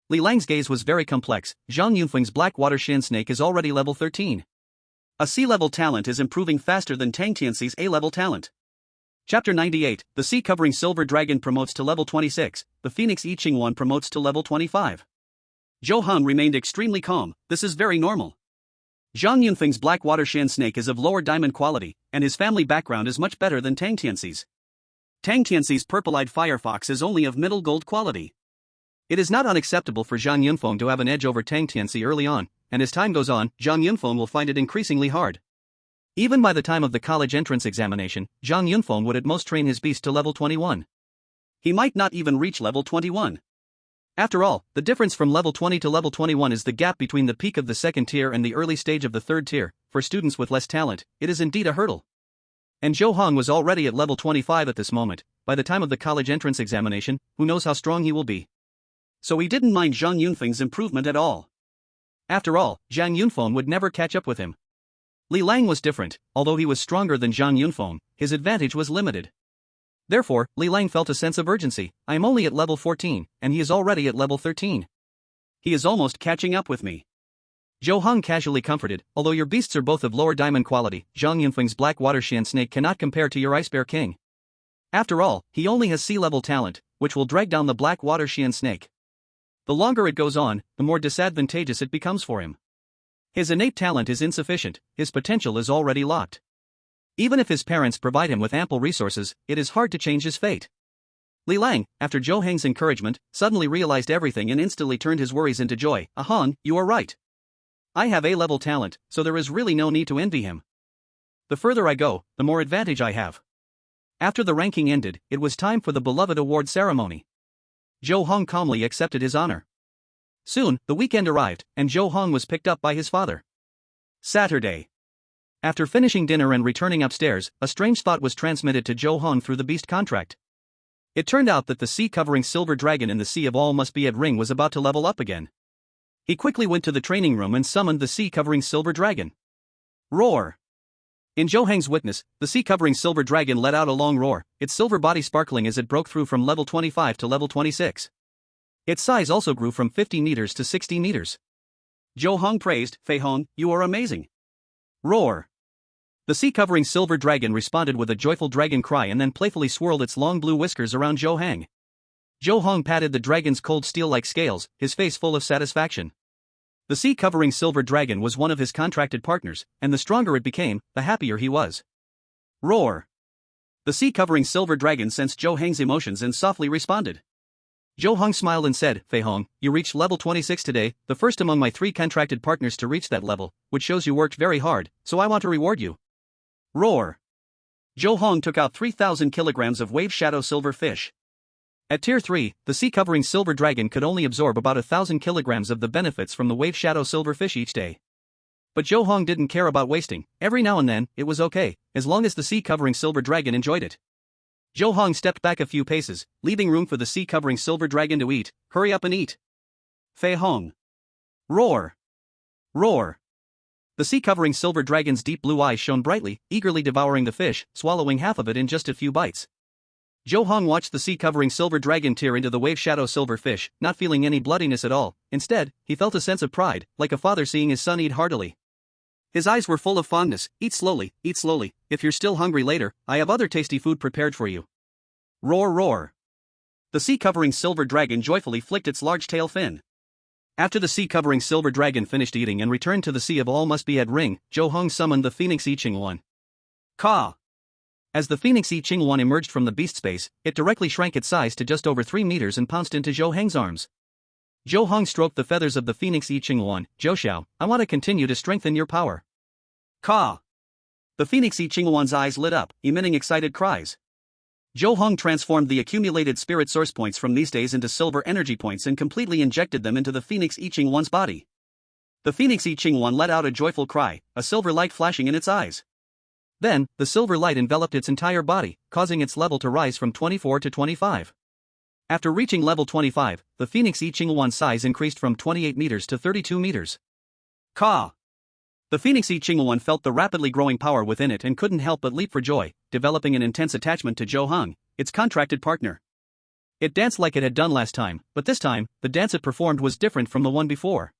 Li Lang's gaze was very complex. Zhang Yunfeng's black water shan snake is already level 13. A C-level talent is improving faster than Tang Tianxi's A-level talent. Chapter 98, the sea-covering silver dragon promotes to level 26, the phoenix I Ching 1 promotes to level 25. Zhou Heng remained extremely calm. This is very normal. Zhang Yunfeng's black water shan snake is of lower diamond quality, and his family background is much better than Tang Tianxi's. Tang Tianxi's purple-eyed firefox is only of middle gold quality. It is not unacceptable for Zhang Yunfeng to have an edge over Tang Tianxi early on, and as time goes on, Zhang Yunfeng will find it increasingly hard. Even by the time of the college entrance examination, Zhang Yunfeng would at most train his beast to level 21. He might not even reach level 21. After all, the difference from level 20 to level 21 is the gap between the peak of the second tier and the early stage of the third tier. For students with less talent, it is indeed a hurdle. And Zhou Heng was already at level 25 at this moment. By the time of the college entrance examination, who knows how strong he will be. So he didn't mind Zhang Yunfeng's improvement at all. After all, Zhang Yunfeng would never catch up with him. Li Lang was different. Although he was stronger than Zhang Yunfeng, his advantage was limited. Therefore, Li Lang felt a sense of urgency. I am only at level 14, and he is already at level 13. He is almost catching up with me. Zhou Heng casually comforted, although your beasts are both of lower diamond quality, Zhang Yunfeng's black water Xian snake cannot compare to your Ice Bear King. After all, he only has sea-level talent, which will drag down the black water Xian snake. The longer it goes on, the more disadvantageous it becomes for him. His innate talent is insufficient, his potential is already locked. Even if his parents provide him with ample resources, it is hard to change his fate. Li Lang, after Zhou Heng's encouragement, suddenly realized everything and instantly turned his worries into joy. Heng, you are right. I have A-level talent, so there is really no need to envy him. The further I go, the more advantage I have. After the ranking ended, it was time for the beloved award ceremony. Zhou Heng calmly accepted his honor. Soon, the weekend arrived, and Zhou Heng was picked up by his father. Saturday. After finishing dinner and returning upstairs, a strange thought was transmitted to Zhou Heng through the beast contract. It turned out that the sea-covering silver dragon in the Sea of All Must Be at Ring was about to level up again. He quickly went to the training room and summoned the sea-covering silver dragon. Roar! In Zhou Heng's witness, the sea-covering silver dragon let out a long roar, its silver body sparkling as it broke through from level 25 to level 26. Its size also grew from 50 meters to 60 meters. Zhou Heng praised, Fei Hong, you are amazing. Roar! The sea-covering silver dragon responded with a joyful dragon cry and then playfully swirled its long blue whiskers around Zhou Heng. Zhou Heng patted the dragon's cold steel-like scales, his face full of satisfaction. The sea-covering silver dragon was one of his contracted partners, and the stronger it became, the happier he was. Roar! The sea-covering silver dragon sensed Zhou Heng's emotions and softly responded. Zhou Heng smiled and said, Fei Hong, you reached level 26 today, the first among my 3 contracted partners to reach that level, which shows you worked very hard, so I want to reward you. Roar! Zhou Heng took out 3,000 kilograms of wave shadow silver fish. At Tier 3, the sea-covering silver dragon could only absorb about 1,000 kilograms of the benefits from the wave shadow silver fish each day. But Zhou Heng didn't care about wasting. Every now and then, it was okay, as long as the sea-covering silver dragon enjoyed it. Zhou Heng stepped back a few paces, leaving room for the sea-covering silver dragon to eat. Hurry up and eat. Fei Hong. Roar! Roar! The sea-covering silver dragon's deep blue eyes shone brightly, eagerly devouring the fish, swallowing half of it in just a few bites. Zhou Heng watched the sea-covering silver dragon tear into the wave shadow silver fish, not feeling any bloodiness at all. Instead, he felt a sense of pride, like a father seeing his son eat heartily. His eyes were full of fondness. Eat slowly, if you're still hungry later, I have other tasty food prepared for you. Roar roar! The sea-covering silver dragon joyfully flicked its large tail fin. After the sea-covering silver dragon finished eating and returned to the Sea of All Must Be at Ring, Zhou Heng summoned the Phoenix I Ching Luan. Ka! As the Phoenix I Ching Luan emerged from the beast space, it directly shrank its size to just over 3 meters and pounced into Zhou Heng's arms. Zhou Heng stroked the feathers of the Phoenix I Ching Luan. Zhou Xiao, I want to continue to strengthen your power. Ka! The Phoenix I Ching Luan's eyes lit up, emitting excited cries. Zhou Heng transformed the accumulated spirit source points from these days into silver energy points and completely injected them into the Phoenix I Ching Luan's body. The Phoenix I Ching Luan let out a joyful cry, a silver light flashing in its eyes. Then, the silver light enveloped its entire body, causing its level to rise from 24 to 25. After reaching level 25, the Phoenix I Ching Luan's size increased from 28 meters to 32 meters. Ka! The Phoenix I Ching Luan felt the rapidly growing power within it and couldn't help but leap for joy, developing an intense attachment to Zhou Heng, its contracted partner. It danced like it had done last time, but this time, the dance it performed was different from the one before.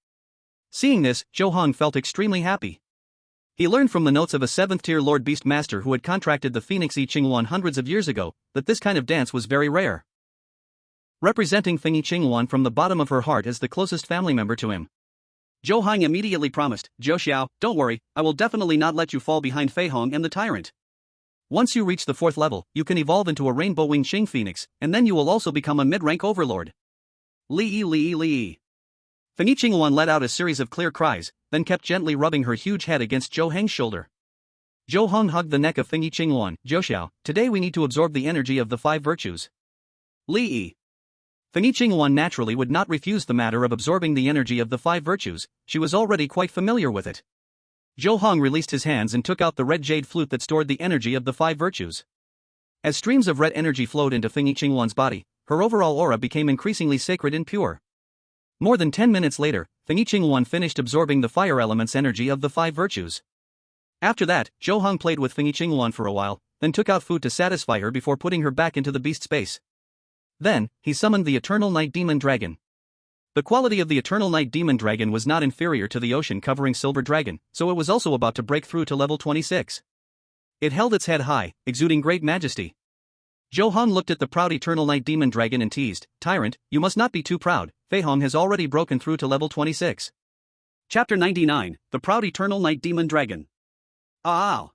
Seeing this, Zhou Heng felt extremely happy. He learned from the notes of a 7th-tier Lord Beast Master who had contracted the Phoenix I Ching Luan hundreds of years ago, that this kind of dance was very rare. Representing Fengyi Ching Luan from the bottom of her heart as the closest family member to him, Zhou Heng immediately promised, Zhou Xiao, don't worry, I will definitely not let you fall behind Fei Hong and the Tyrant. Once you reach the 4th level, you can evolve into a rainbow-winged Qing Phoenix, and then you will also become a mid-rank Overlord. Li. Fengyi Ching Luan let out a series of clear cries, then kept gently rubbing her huge head against Zhou Heng's shoulder. Zhou Heng hugged the neck of Fengyi Ching Luan. Zhou Xiao, today we need to absorb the energy of the 5 virtues. Li. Fengyi Ching Luan naturally would not refuse the matter of absorbing the energy of the 5 virtues, she was already quite familiar with it. Zhou Heng released his hands and took out the red jade flute that stored the energy of the 5 virtues. As streams of red energy flowed into Fengyi Ching Luan's body, her overall aura became increasingly sacred and pure. More than 10 minutes later, Fengyi Luan finished absorbing the fire element's energy of the 5 virtues. After that, Zhou Heng played with Fengyi Luan for a while, then took out food to satisfy her before putting her back into the beast space. Then, he summoned the Eternal Night Demon Dragon. The quality of the Eternal Night Demon Dragon was not inferior to the ocean-covering Silver Dragon, so it was also about to break through to level 26. It held its head high, exuding great majesty. Zhou Heng looked at the proud Eternal Night Demon Dragon and teased, "Tyrant, you must not be too proud, Fei Hong has already broken through to level 26. Chapter 99, The Proud Eternal Night Demon Dragon. Ah!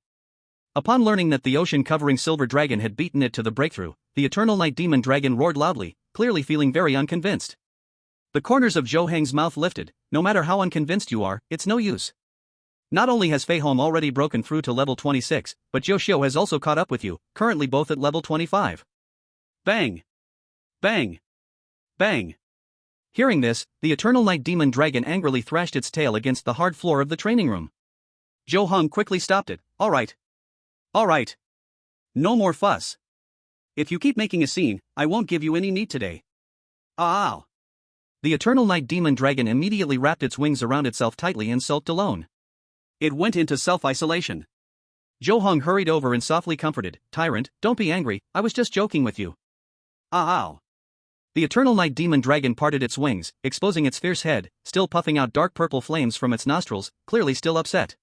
Upon learning that the ocean-covering Silver Dragon had beaten it to the breakthrough, the Eternal Night Demon Dragon roared loudly, clearly feeling very unconvinced. The corners of Zhou Heng's mouth lifted. "No matter how unconvinced you are, it's no use. Not only has Fei Hong already broken through to level 26, but Zhou Xiu has also caught up with you, currently both at level 25. Bang! Bang! Bang! Hearing this, the Eternal Night Demon Dragon angrily thrashed its tail against the hard floor of the training room. Zhou Heng quickly stopped it. All right. No more fuss. If you keep making a scene, I won't give you any meat today. Ah! The Eternal Night Demon Dragon immediately wrapped its wings around itself tightly and sulked alone. It went into self-isolation. Zhou Heng hurried over and softly comforted, "Tyrant, don't be angry, I was just joking with you." Ah! The Eternal Night Demon Dragon parted its wings, exposing its fierce head, still puffing out dark purple flames from its nostrils, clearly still upset.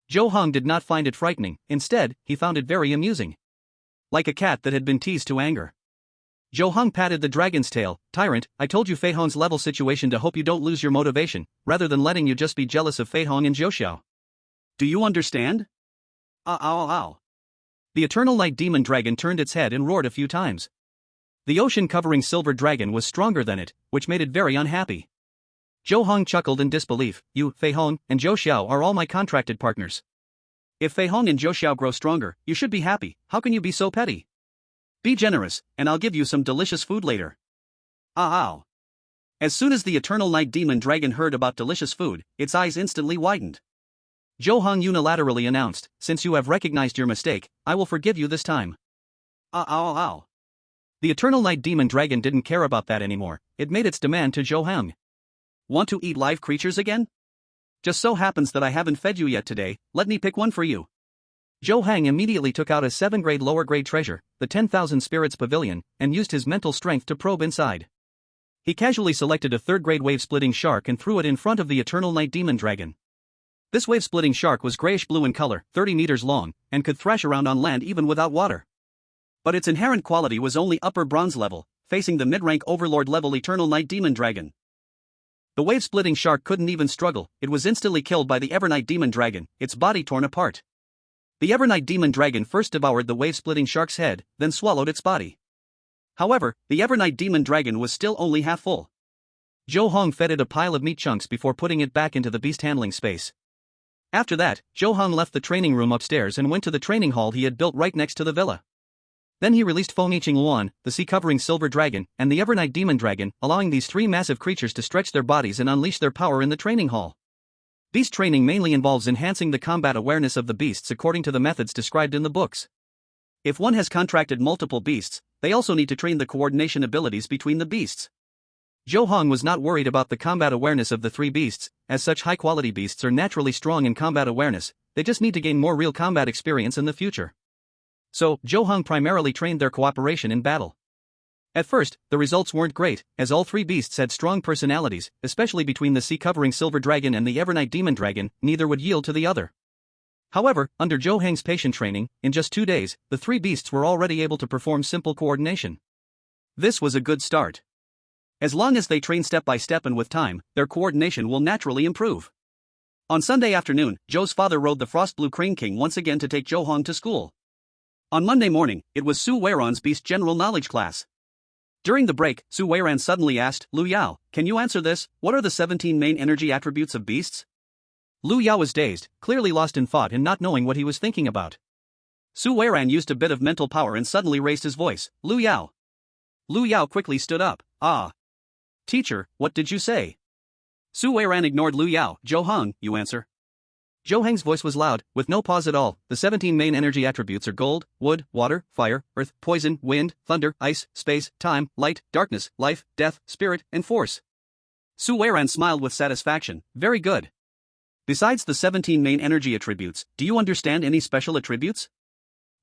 Zhou Heng did not find it frightening, instead, he found it very amusing. Like a cat that had been teased to anger. Zhou Heng patted the dragon's tail, "Tyrant, I told you Fei Hong's level situation to hope you don't lose your motivation, rather than letting you just be jealous of Fei Hong and Zhou Xiao. Do you understand?" Ow. The Eternal Night Demon Dragon turned its head and roared a few times. The ocean-covering Silver Dragon was stronger than it, which made it very unhappy. Zhou Heng chuckled in disbelief, "You, Fei Hong, and Zhou Xiao are all my contracted partners. If Fei Hong and Zhou Xiao grow stronger, you should be happy. How can you be so petty? Be generous, and I'll give you some delicious food later." Ow. As soon as the Eternal Night Demon Dragon heard about delicious food, its eyes instantly widened. Zhou Heng unilaterally announced, "Since you have recognized your mistake, I will forgive you this time." Ow. The Eternal Night Demon Dragon didn't care about that anymore, it made its demand to Zhou Heng. Want to eat live creatures again? Just so happens that I haven't fed you yet today, let me pick one for you. Zhou Heng immediately took out a 7-grade lower-grade treasure, the 10,000 Spirits Pavilion, and used his mental strength to probe inside. He casually selected a 3rd-grade wave-splitting shark and threw it in front of the Eternal Night Demon Dragon. This wave-splitting shark was grayish-blue in color, 30 meters long, and could thrash around on land even without water. But its inherent quality was only upper bronze level, facing the mid-rank Overlord-level Eternal Night Demon Dragon. The wave-splitting shark couldn't even struggle, it was instantly killed by the Evernight Demon Dragon, its body torn apart. The Evernight Demon Dragon first devoured the wave-splitting shark's head, then swallowed its body. However, the Evernight Demon Dragon was still only half full. Zhou Heng fed it a pile of meat chunks before putting it back into the beast handling space. After that, Zhou Heng left the training room upstairs and went to the training hall he had built right next to the villa. Then he released Fengyi Luan, the sea-covering Silver Dragon, and the Evernight Demon Dragon, allowing these 3 massive creatures to stretch their bodies and unleash their power in the training hall. Beast training mainly involves enhancing the combat awareness of the beasts according to the methods described in the books. If one has contracted multiple beasts, they also need to train the coordination abilities between the beasts. Zhou Heng was not worried about the combat awareness of the 3 beasts, as such high-quality beasts are naturally strong in combat awareness, they just need to gain more real combat experience in the future. So, Zhou Heng primarily trained their cooperation in battle. At first, the results weren't great, as all 3 beasts had strong personalities, especially between the sea-covering Silver Dragon and the Evernight Demon Dragon, neither would yield to the other. However, under Zhou Heng's patient training, in just 2 days, the 3 beasts were already able to perform simple coordination. This was a good start. As long as they train step by step and with time, their coordination will naturally improve. On Sunday afternoon, Zhou's father rode the Frost Blue Crane King once again to take Zhou Heng to school. On Monday morning, it was Su Weiran's Beast General Knowledge class. During the break, Su Weiran suddenly asked, "Lu Yao, can you answer this? What are the 17 main energy attributes of beasts?" Lu Yao was dazed, clearly lost in thought and not knowing what he was thinking about. Su Weiran used a bit of mental power and suddenly raised his voice, "Lu Yao." Lu Yao quickly stood up. "Ah. Teacher, what did you say?" Su Weiran ignored Lu Yao. "Zhou Heng, you answer." Zhou Heng's voice was loud, with no pause at all. The 17 main energy attributes are gold, wood, water, fire, earth, poison, wind, thunder, ice, space, time, light, darkness, life, death, spirit, and force. Su Weiran smiled with satisfaction. Very good. Besides the 17 main energy attributes, do you understand any special attributes?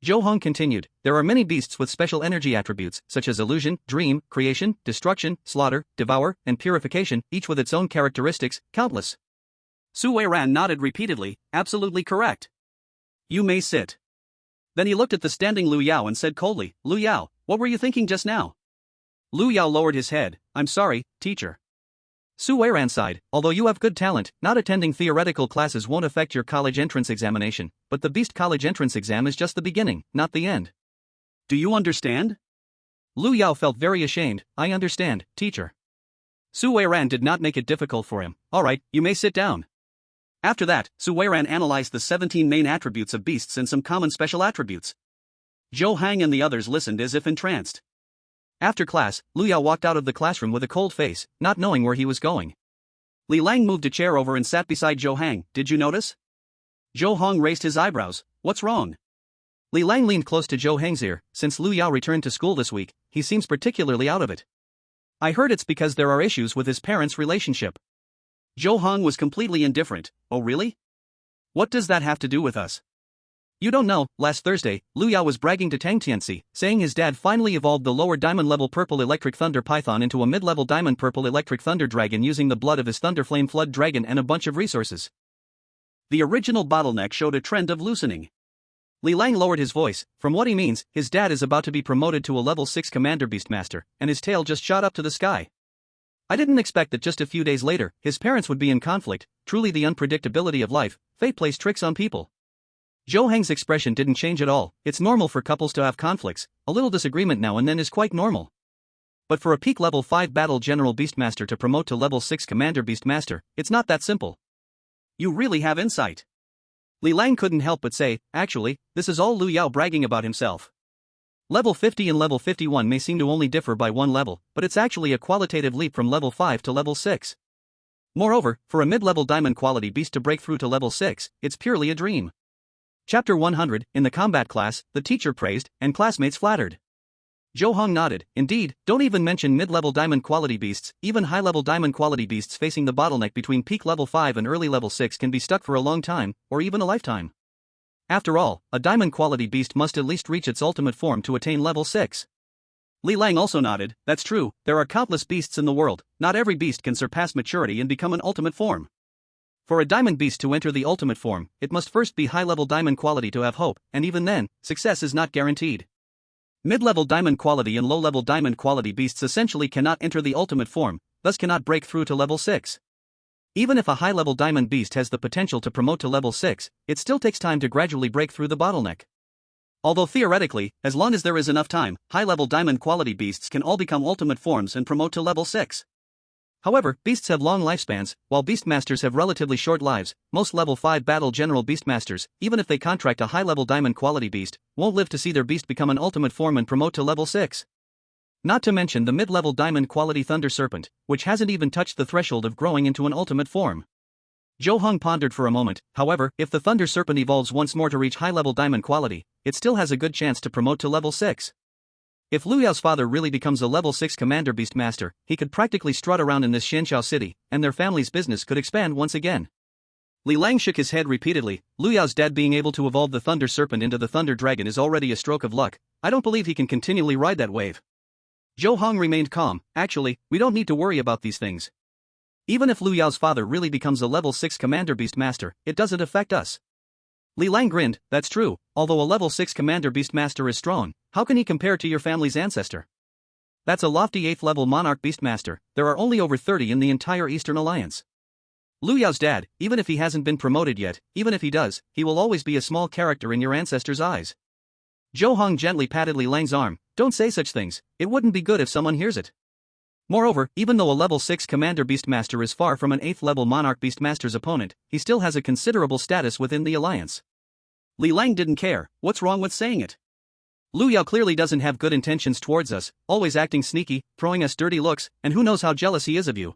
Zhou Heng continued, there are many beasts with special energy attributes, such as illusion, dream, creation, destruction, slaughter, devour, and purification, each with its own characteristics, countless. Su Weiran nodded repeatedly, absolutely correct. You may sit. Then he looked at the standing Lu Yao and said coldly, Lu Yao, what were you thinking just now? Lu Yao lowered his head, I'm sorry, teacher. Su Weiran sighed, although you have good talent, not attending theoretical classes won't affect your college entrance examination, but the Beast College entrance exam is just the beginning, not the end. Do you understand? Lu Yao felt very ashamed, I understand, teacher. Su Weiran did not make it difficult for him, alright, you may sit down. After that, Su Weiran analyzed the 17 main attributes of beasts and some common special attributes. Zhou Heng and the others listened as if entranced. After class, Lu Yao walked out of the classroom with a cold face, not knowing where he was going. Li Lang moved a chair over and sat beside Zhou Heng, did you notice? Zhou Heng raised his eyebrows, what's wrong? Li Lang leaned close to Zhou Heng's ear, since Lu Yao returned to school this week, he seems particularly out of it. I heard it's because there are issues with his parents' relationship. Zhou Heng was completely indifferent, oh really? What does that have to do with us? You don't know, last Thursday, Lu Yao was bragging to Tang Tianxi, saying his dad finally evolved the lower diamond level purple electric thunder python into a mid-level diamond purple electric thunder dragon using the blood of his thunderflame flood dragon and a bunch of resources. The original bottleneck showed a trend of loosening. Li Lang lowered his voice, from what he means, his dad is about to be promoted to a level 6 commander beastmaster, and his tail just shot up to the sky. I didn't expect that just a few days later, his parents would be in conflict, truly the unpredictability of life, fate plays tricks on people. Zhou Heng's expression didn't change at all, it's normal for couples to have conflicts, a little disagreement now and then is quite normal. But for a peak level 5 battle general beastmaster to promote to level 6 commander beastmaster, it's not that simple. You really have insight. Li Lang couldn't help but say, actually, this is all Lu Yao bragging about himself. Level 50 and level 51 may seem to only differ by one level, but it's actually a qualitative leap from level 5 to level 6. Moreover, for a mid-level diamond quality beast to break through to level 6, it's purely a dream. Chapter 100, in the combat class, the teacher praised, and classmates flattered. Zhou Heng nodded, indeed, don't even mention mid-level diamond quality beasts, even high-level diamond quality beasts facing the bottleneck between peak level 5 and early level 6 can be stuck for a long time, or even a lifetime. After all, a diamond quality beast must at least reach its ultimate form to attain level 6. Li Lang also nodded, that's true, there are countless beasts in the world, not every beast can surpass maturity and become an ultimate form. For a diamond beast to enter the ultimate form, it must first be high-level diamond quality to have hope, and even then, success is not guaranteed. Mid-level diamond quality and low-level diamond quality beasts essentially cannot enter the ultimate form, thus cannot break through to level 6. Even if a high-level diamond beast has the potential to promote to level 6, it still takes time to gradually break through the bottleneck. Although theoretically, as long as there is enough time, high-level diamond quality beasts can all become ultimate forms and promote to level 6. However, beasts have long lifespans, while beastmasters have relatively short lives. Most level 5 battle general beastmasters, even if they contract a high-level diamond quality beast, won't live to see their beast become an ultimate form and promote to level 6. Not to mention the mid-level diamond quality thunder serpent, which hasn't even touched the threshold of growing into an ultimate form. Zhou Heng pondered for a moment, however, if the thunder serpent evolves once more to reach high-level diamond quality, it still has a good chance to promote to level 6. If Lu Yao's father really becomes a level 6 commander beastmaster, he could practically strut around in this Xianxiao city, and their family's business could expand once again. Li Lang shook his head repeatedly, Lu Yao's dad being able to evolve the thunder serpent into the thunder dragon is already a stroke of luck, I don't believe he can continually ride that wave. Zhou Heng remained calm, actually, we don't need to worry about these things. Even if Lu Yao's father really becomes a level 6 commander beastmaster, it doesn't affect us. Li Lang grinned, that's true, although a level 6 commander beastmaster is strong, how can he compare to your family's ancestor? That's a lofty 8th level monarch beastmaster, there are only over 30 in the entire Eastern Alliance. Lu Yao's dad, even if he hasn't been promoted yet, even if he does, he will always be a small character in your ancestor's eyes. Zhou Heng gently patted Li Lang's arm, don't say such things, it wouldn't be good if someone hears it. Moreover, even though a level 6 commander beastmaster is far from an 8th level monarch beastmaster's opponent, he still has a considerable status within the alliance. Li Lang didn't care, what's wrong with saying it? Lu Yao clearly doesn't have good intentions towards us, always acting sneaky, throwing us dirty looks, and who knows how jealous he is of you.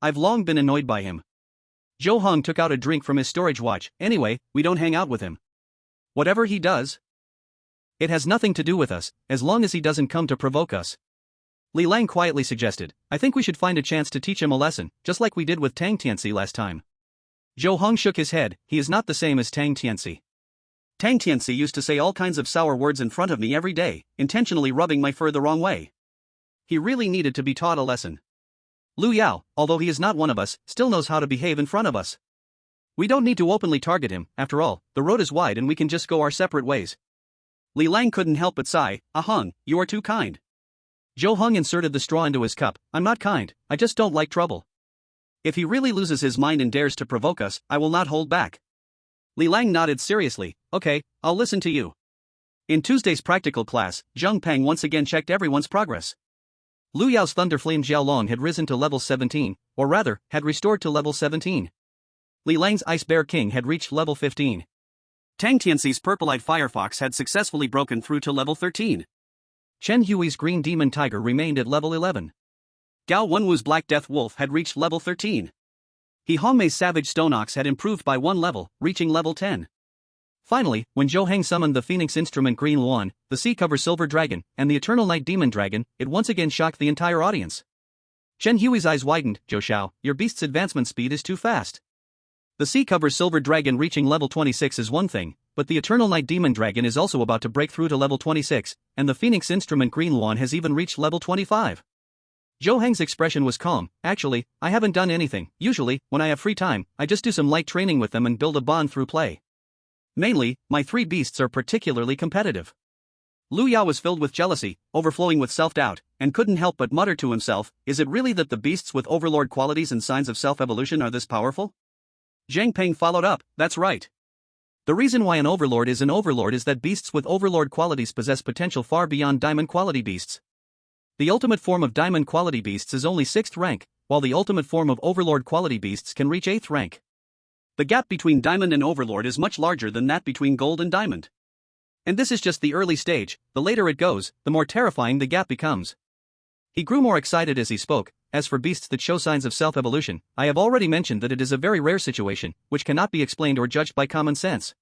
I've long been annoyed by him. Zhou Heng took out a drink from his storage watch, anyway, we don't hang out with him. Whatever he does, it has nothing to do with us, as long as he doesn't come to provoke us. Li Lang quietly suggested, I think we should find a chance to teach him a lesson, just like we did with Tang Tianci last time. Zhou Heng shook his head, he is not the same as Tang Tianci. Tang Tianci used to say all kinds of sour words in front of me every day, intentionally rubbing my fur the wrong way. He really needed to be taught a lesson. Lu Yao, although he is not one of us, still knows how to behave in front of us. We don't need to openly target him, after all, the road is wide and we can just go our separate ways. Li Lang couldn't help but sigh, Heng, you are too kind. Zhou Heng inserted the straw into his cup, I'm not kind, I just don't like trouble. If he really loses his mind and dares to provoke us, I will not hold back. Li Lang nodded seriously, okay, I'll listen to you. In Tuesday's practical class, Zheng Peng once again checked everyone's progress. Lu Yao's Thunderflame Xiaolong had risen to level 17, or rather, had restored to level 17. Li Lang's Ice Bear King had reached level 15. Tang Tianxi's Purple-Eyed Firefox had successfully broken through to level 13. Chen Hui's Green Demon Tiger remained at level 11. Gao Wenwu's Black Death Wolf had reached level 13. He Hongmei's Savage Stone Ox had improved by 1 level, reaching level 10. Finally, when Zhou Heng summoned the Phoenix Instrument Green Luan, the Sea Cover Silver Dragon, and the Eternal Night Demon Dragon, it once again shocked the entire audience. Chen Hui's eyes widened, Zhou Xiao, your beast's advancement speed is too fast. The Sea Cover Silver Dragon reaching level 26 is one thing, but the Eternal Night Demon Dragon is also about to break through to level 26, and the Phoenix Instrument Green Luan has even reached level 25. Zhou Heng's expression was calm, actually, I haven't done anything, usually, when I have free time, I just do some light training with them and build a bond through play. Mainly, my 3 beasts are particularly competitive. Lu Yao was filled with jealousy, overflowing with self-doubt, and couldn't help but mutter to himself, is it really that the beasts with overlord qualities and signs of self-evolution are this powerful? Zhang Peng followed up, that's right. The reason why an overlord is that beasts with overlord qualities possess potential far beyond diamond quality beasts. The ultimate form of diamond quality beasts is only 6th rank, while the ultimate form of overlord quality beasts can reach 8th rank. The gap between diamond and overlord is much larger than that between gold and diamond. And this is just the early stage, the later it goes, the more terrifying the gap becomes. He grew more excited as he spoke. As for beasts that show signs of self-evolution, I have already mentioned that it is a very rare situation, which cannot be explained or judged by common sense.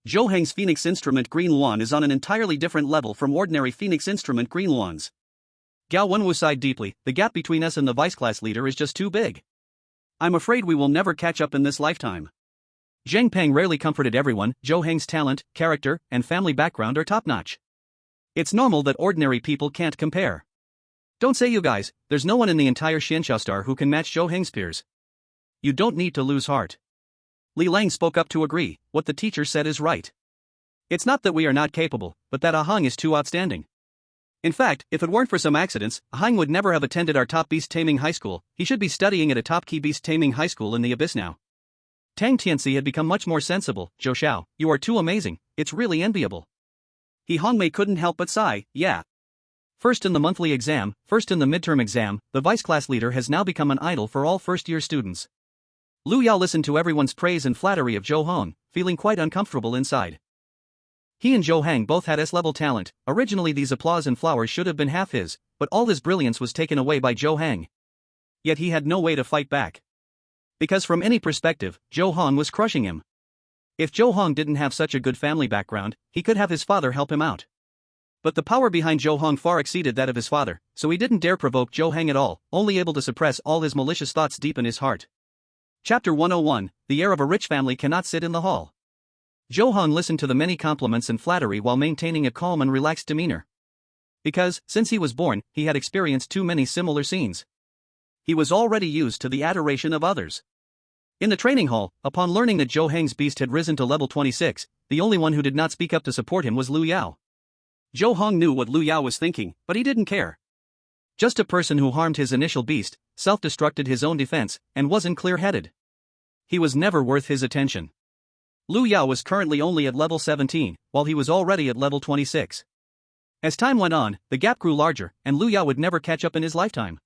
Zhou Heng's Phoenix Instrument Green Luan is on an entirely different level from ordinary Phoenix Instrument Green Luans. Gao Wenwu sighed deeply, the gap between us and the vice-class leader is just too big. I'm afraid we will never catch up in this lifetime. Zheng Peng rarely comforted everyone, Zhou Heng's talent, character, and family background are top-notch. It's normal that ordinary people can't compare. Don't say you guys, there's no one in the entire Xianxiao Star who can match Zhou Heng's peers. You don't need to lose heart. Li Lang spoke up to agree, what the teacher said is right. It's not that we are not capable, but that Heng is too outstanding. In fact, if it weren't for some accidents, Heng would never have attended our top beast taming high school, he should be studying at a top key beast taming high school in the abyss now. Tang Tianci had become much more sensible, Zhou Xiao, you are too amazing, it's really enviable. He Hongmei couldn't help but sigh, yeah. First in the monthly exam, first in the midterm exam, the vice-class leader has now become an idol for all first-year students. Lu Yao listened to everyone's praise and flattery of Zhou Heng, feeling quite uncomfortable inside. He and Zhou Heng both had S-level talent, originally these applause and flowers should have been half his, but all his brilliance was taken away by Zhou Heng. Yet he had no way to fight back. Because from any perspective, Zhou Heng was crushing him. If Zhou Heng didn't have such a good family background, he could have his father help him out. But the power behind Zhou Heng far exceeded that of his father, so he didn't dare provoke Zhou Heng at all, only able to suppress all his malicious thoughts deep in his heart. Chapter 101, The heir of a rich family cannot sit in the hall. Zhou Heng listened to the many compliments and flattery while maintaining a calm and relaxed demeanor. Because, since he was born, he had experienced too many similar scenes. He was already used to the adoration of others. In the training hall, upon learning that Zhou Heng's beast had risen to level 26, the only one who did not speak up to support him was Lu Yao. Zhou Heng knew what Lu Yao was thinking, but he didn't care. Just a person who harmed his initial beast, self-destructed his own defense, and wasn't clear-headed. He was never worth his attention. Lu Yao was currently only at level 17, while he was already at level 26. As time went on, the gap grew larger, and Lu Yao would never catch up in his lifetime.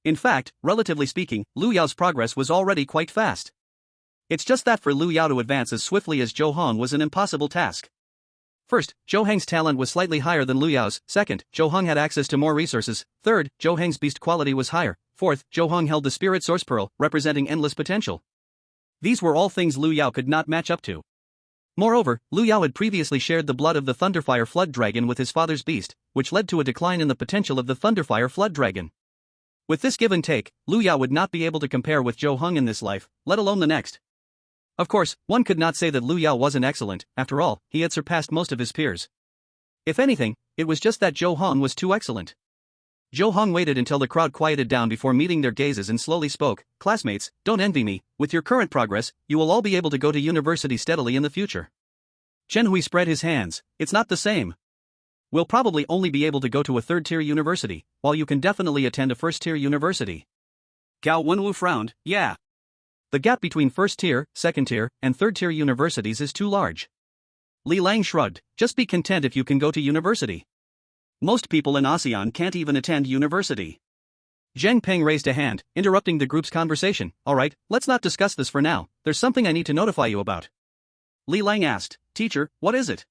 In fact, relatively speaking, Lu Yao's progress was already quite fast. It's just that for Lu Yao to advance as swiftly as Zhou Heng was an impossible task. First, Zhou Heng's talent was slightly higher than Lu Yao's. Second, Zhou Heng had access to more resources. Third, Zhou Heng's beast quality was higher. Fourth, Zhou Heng held the Spirit Source Pearl, representing endless potential. These were all things Lu Yao could not match up to. Moreover, Lu Yao had previously shared the blood of the Thunderfire Flood Dragon with his father's beast, which led to a decline in the potential of the Thunderfire Flood Dragon. With this give and take, Lu Yao would not be able to compare with Zhou Heng in this life, let alone the next. Of course, one could not say that Lu Yao wasn't excellent. After all, he had surpassed most of his peers. If anything, it was just that Zhou Heng was too excellent. Zhou Heng waited until the crowd quieted down before meeting their gazes and slowly spoke. Classmates, don't envy me. With your current progress, you will all be able to go to university steadily in the future. Chen Hui spread his hands. It's not the same. We'll probably only be able to go to a third-tier university, while you can definitely attend a first-tier university. Gao Wenwu frowned. Yeah. The gap between first-tier, second-tier, and third-tier universities is too large. Li Lang shrugged. Just be content if you can go to university. Most people in ASEAN can't even attend university. Zheng Peng raised a hand, interrupting the group's conversation. Alright, let's not discuss this for now. There's something I need to notify you about. Li Lang asked, Teacher, what is it?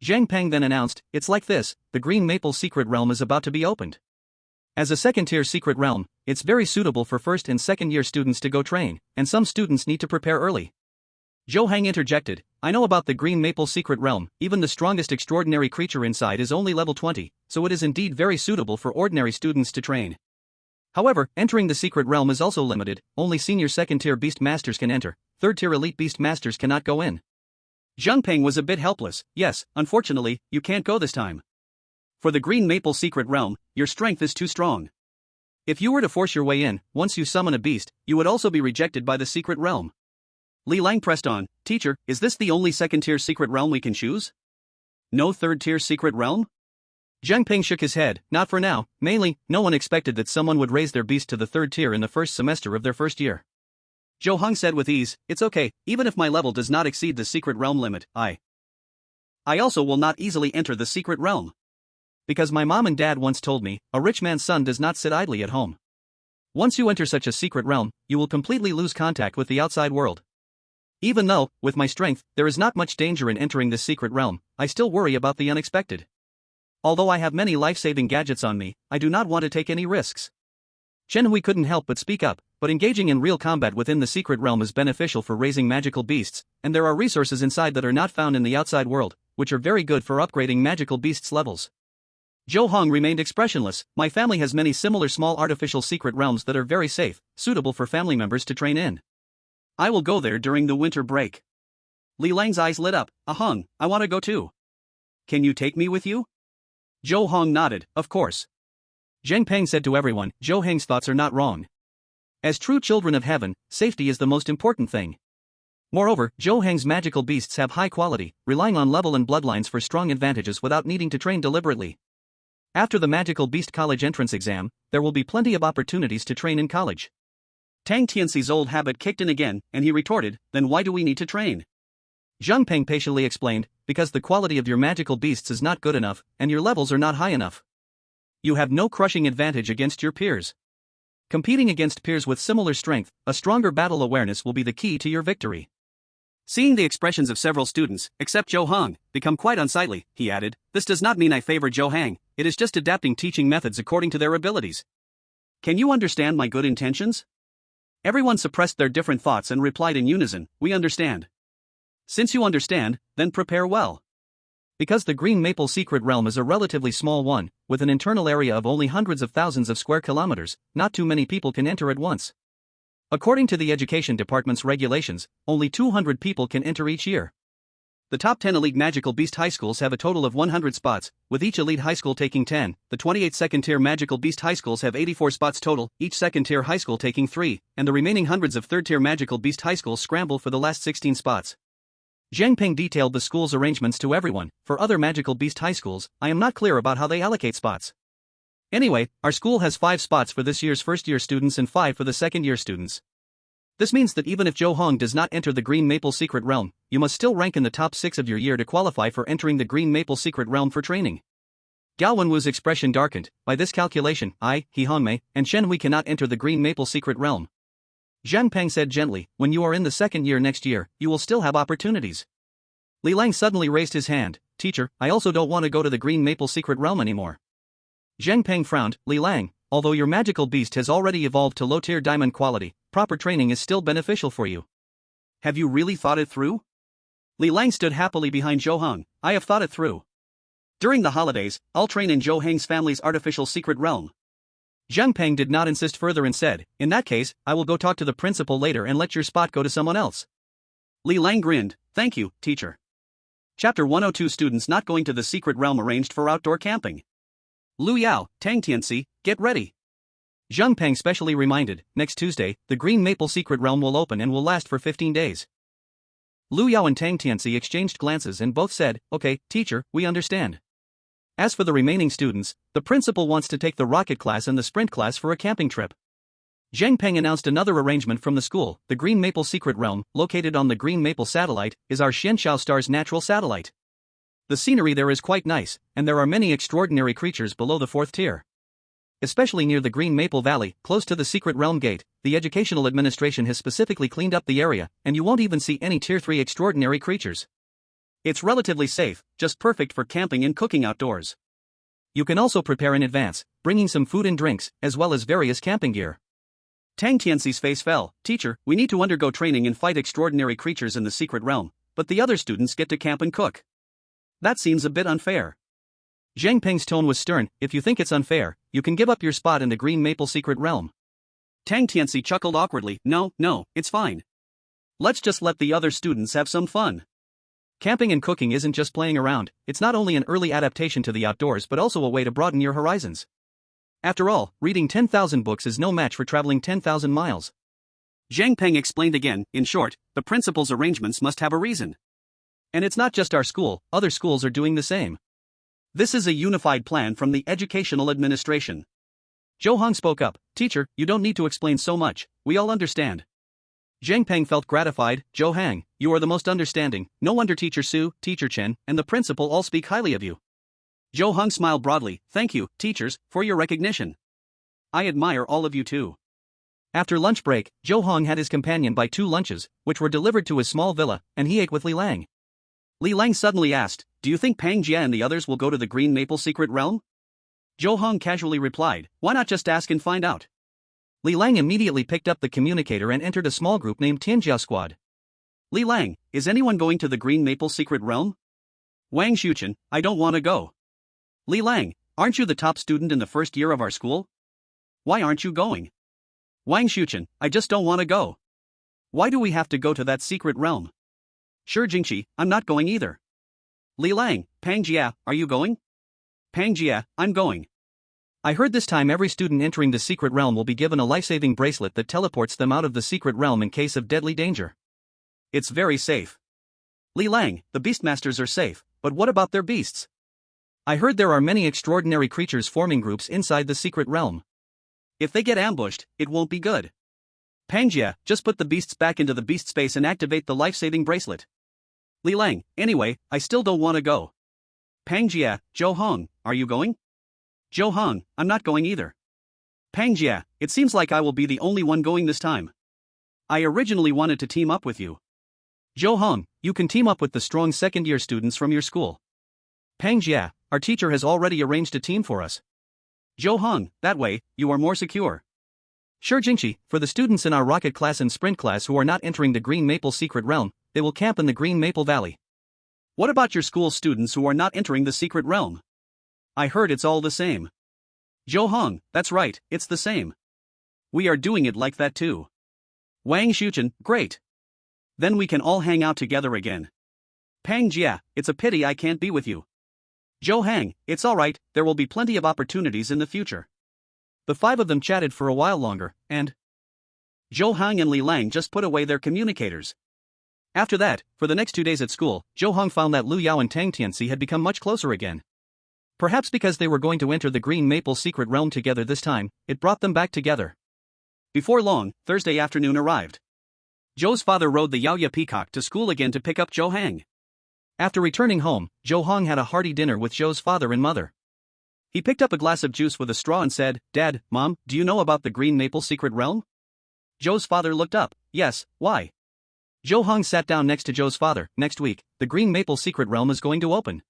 Zheng Peng then announced, it's like this, the Green Maple Secret Realm is about to be opened. As a second-tier secret realm, it's very suitable for first and second-year students to go train, and some students need to prepare early. Zhou Heng interjected, I know about the Green Maple Secret Realm, even the strongest extraordinary creature inside is only level 20, so it is indeed very suitable for ordinary students to train. However, entering the secret realm is also limited, only senior second-tier beast masters can enter, third-tier elite beast masters cannot go in. Zheng Peng was a bit helpless. Yes, unfortunately, you can't go this time. For the Green Maple Secret Realm, your strength is too strong. If you were to force your way in, once you summon a beast, you would also be rejected by the secret realm. Li Lang pressed on, Teacher, is this the only second-tier secret realm we can choose? No third-tier secret realm? Zheng Peng shook his head, not for now, mainly, no one expected that someone would raise their beast to the third tier in the first semester of their first year. Zhou Heng said with ease, it's okay, even if my level does not exceed the secret realm limit, I also will not easily enter the secret realm. Because my mom and dad once told me, a rich man's son does not sit idly at home. Once you enter such a secret realm, you will completely lose contact with the outside world. Even though, with my strength, there is not much danger in entering this secret realm, I still worry about the unexpected. Although I have many life-saving gadgets on me, I do not want to take any risks. Chen Hui couldn't help but speak up, but engaging in real combat within the secret realm is beneficial for raising magical beasts, and there are resources inside that are not found in the outside world, which are very good for upgrading magical beasts' levels. Zhou Heng remained expressionless. My family has many similar small artificial secret realms that are very safe, suitable for family members to train in. I will go there during the winter break. Li Lang's eyes lit up. Heng, I want to go too. Can you take me with you? Zhou Heng nodded, of course. Zheng Peng said to everyone, Zhou Heng's thoughts are not wrong. As true children of heaven, safety is the most important thing. Moreover, Zhou Heng's magical beasts have high quality, relying on level and bloodlines for strong advantages without needing to train deliberately. After the Magical Beast College entrance exam, there will be plenty of opportunities to train in college. Tang Tianxi's old habit kicked in again, and he retorted, then why do we need to train? Zheng Peng patiently explained, because the quality of your magical beasts is not good enough, and your levels are not high enough. You have no crushing advantage against your peers. Competing against peers with similar strength, a stronger battle awareness will be the key to your victory. Seeing the expressions of several students, except Zhou Heng, become quite unsightly, he added, this does not mean I favor Zhou Heng, it is just adapting teaching methods according to their abilities. Can you understand my good intentions? Everyone suppressed their different thoughts and replied in unison, we understand. Since you understand, then prepare well. Because the Green Maple Secret Realm is a relatively small one, with an internal area of only hundreds of thousands of square kilometers, not too many people can enter at once. According to the Education Department's regulations, only 200 people can enter each year. The top 10 elite magical beast high schools have a total of 100 spots, with each elite high school taking 10, the 28 second-tier magical beast high schools have 84 spots total, each second-tier high school taking 3, and the remaining hundreds of third-tier magical beast high schools scramble for the last 16 spots. Zheng Peng detailed the school's arrangements to everyone. For other magical beast high schools, I am not clear about how they allocate spots. Anyway, our school has 5 spots for this year's first-year students and 5 for the second-year students. This means that even if Zhou Heng does not enter the Green Maple Secret Realm, you must still rank in the top 6 of your year to qualify for entering the Green Maple Secret Realm for training. Gao Wenwu's expression darkened. By this calculation, He Hongmei, and Shen Hui cannot enter the Green Maple Secret Realm. Zheng Peng said gently, when you are in the second year next year, you will still have opportunities. Li Lang suddenly raised his hand. Teacher, I also don't want to go to the Green Maple Secret Realm anymore. Zheng Peng frowned. Li Lang, although your magical beast has already evolved to low-tier diamond quality, proper training is still beneficial for you. Have you really thought it through? Li Lang stood happily behind Zhou Heng. I have thought it through. During the holidays, I'll train in Zhou Heng's family's artificial secret realm. Zheng Peng did not insist further and said, in that case, I will go talk to the principal later and let your spot go to someone else. Li Lang grinned, thank you, teacher. Chapter 102 Students not going to the secret realm arranged for outdoor camping. Lu Yao, Tang Tianxi, get ready. Zheng Peng specially reminded, next Tuesday, the Green Maple secret realm will open and will last for 15 days. Lu Yao and Tang Tianxi exchanged glances and both said, okay, teacher, we understand. As for the remaining students, the principal wants to take the rocket class and the sprint class for a camping trip. Zheng Peng announced another arrangement from the school. The Green Maple secret realm, located on the Green Maple satellite, is our Xianxiao star's natural satellite. The scenery there is quite nice, and there are many extraordinary creatures below the 4th tier. Especially near the Green Maple Valley, close to the secret realm gate, the educational administration has specifically cleaned up the area, and you won't even see any tier 3 extraordinary creatures. It's relatively safe, just perfect for camping and cooking outdoors. You can also prepare in advance, bringing some food and drinks, as well as various camping gear. Tang Tianxi's face fell. Teacher, we need to undergo training and fight extraordinary creatures in the secret realm, but the other students get to camp and cook. That seems a bit unfair. Zheng Peng's tone was stern. If you think it's unfair, you can give up your spot in the Green Maple secret realm. Tang Tianxi chuckled awkwardly. No, it's fine. Let's just let the other students have some fun. Camping and cooking isn't just playing around, it's not only an early adaptation to the outdoors but also a way to broaden your horizons. After all, reading 10,000 books is no match for traveling 10,000 miles. Zheng Peng explained again. In short, the principal's arrangements must have a reason. And it's not just our school, other schools are doing the same. This is a unified plan from the educational administration. Zhou Heng spoke up. Teacher, you don't need to explain so much, we all understand. Zheng Peng felt gratified. Zhou Heng, you are the most understanding, no wonder Teacher Su, Teacher Chen, and the principal all speak highly of you. Zhou Heng smiled broadly. Thank you, teachers, for your recognition. I admire all of you too. After lunch break, Zhou Heng had his companion buy 2 lunches, which were delivered to his small villa, and he ate with Li Lang. Li Lang suddenly asked, do you think Pang Jia and the others will go to the Green Maple secret realm? Zhou Heng casually replied, why not just ask and find out? Li Lang immediately picked up the communicator and entered a small group named Tianjiao Squad. Li Lang, is anyone going to the Green Maple secret realm? Wang Xuchen, I don't want to go. Li Lang, aren't you the top student in the first year of our school? Why aren't you going? Wang Xuchen, I just don't want to go. Why do we have to go to that secret realm? Shi Jingqi, I'm not going either. Li Lang, Pang Jia, are you going? Pang Jia, I'm going. I heard this time every student entering the secret realm will be given a life-saving bracelet that teleports them out of the secret realm in case of deadly danger. It's very safe. Li Lang, the Beastmasters are safe, but what about their beasts? I heard there are many extraordinary creatures forming groups inside the secret realm. If they get ambushed, it won't be good. Pang Jia, just put the beasts back into the beast space and activate the life-saving bracelet. Li Lang, anyway, I still don't want to go. Pang Jia, Zhou Heng, are you going? Zhou Heng, I'm not going either. Pang Jia, it seems like I will be the only one going this time. I originally wanted to team up with you. Zhou Heng, you can team up with the strong second-year students from your school. Pang Jia, our teacher has already arranged a team for us. Zhou Heng, that way, you are more secure. Shi Jingqi, for the students in our rocket class and sprint class who are not entering the Green Maple secret realm, they will camp in the Green Maple Valley. What about your school students who are not entering the secret realm? I heard it's all the same. Zhou Heng, that's right, it's the same. We are doing it like that too. Wang Xuchen, great. Then we can all hang out together again. Pang Jia, it's a pity I can't be with you. Zhou Heng, it's alright, there will be plenty of opportunities in the future. The 5 of them chatted for a while longer, and Zhou Heng and Li Lang just put away their communicators. After that, for the next 2 days at school, Zhou Heng found that Lu Yao and Tang Tianxi had become much closer again. Perhaps because they were going to enter the Green Maple secret realm together this time, it brought them back together. Before long, Thursday afternoon arrived. Zhou's father rode the Yaoya Peacock to school again to pick up Zhou Heng. After returning home, Zhou Heng had a hearty dinner with Zhou's father and mother. He picked up a glass of juice with a straw and said, Dad, Mom, do you know about the Green Maple secret realm? Zhou's father looked up. Yes, why? Zhou Heng sat down next to Zhou's father. Next week, the Green Maple secret realm is going to open.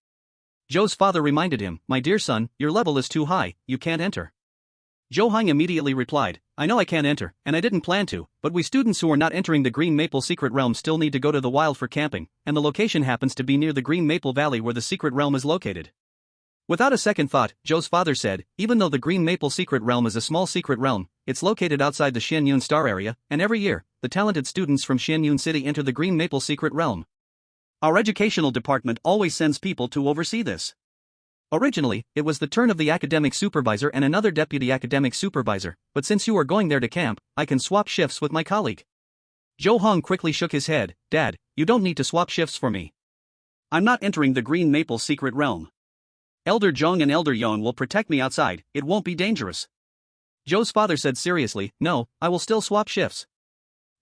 Zhou's father reminded him, My dear son, your level is too high, you can't enter. Zhou Heng immediately replied, I know I can't enter, and I didn't plan to, but we students who are not entering the Green Maple Secret Realm still need to go to the wild for camping, and the location happens to be near the Green Maple Valley where the Secret Realm is located. Without a second thought, Zhou's father said, even though the Green Maple Secret Realm is a small secret realm, it's located outside the Xianyun Star area, and every year, the talented students from Xianyun City enter the Green Maple Secret Realm. Our educational department always sends people to oversee this. Originally, it was the turn of the academic supervisor and another deputy academic supervisor, but since you are going there to camp, I can swap shifts with my colleague. Zhou Heng quickly shook his head, Dad, you don't need to swap shifts for me. I'm not entering the Green Maple Secret Realm. Elder Zhong and Elder Yon will protect me outside, it won't be dangerous. Zhou's father said seriously, no, I will still swap shifts.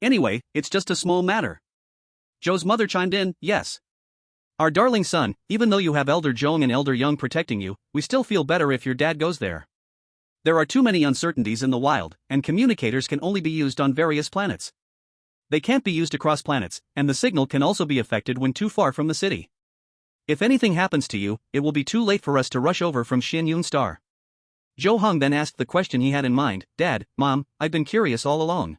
Anyway, it's just a small matter. Zhou's mother chimed in, yes. Our darling son, even though you have Elder Zhong and Elder Young protecting you, we still feel better if your dad goes there. There are too many uncertainties in the wild, and communicators can only be used on various planets. They can't be used across planets, and the signal can also be affected when too far from the city. If anything happens to you, it will be too late for us to rush over from Xianyun Star. Zhou Heng then asked the question he had in mind, Dad, Mom, I've been curious all along.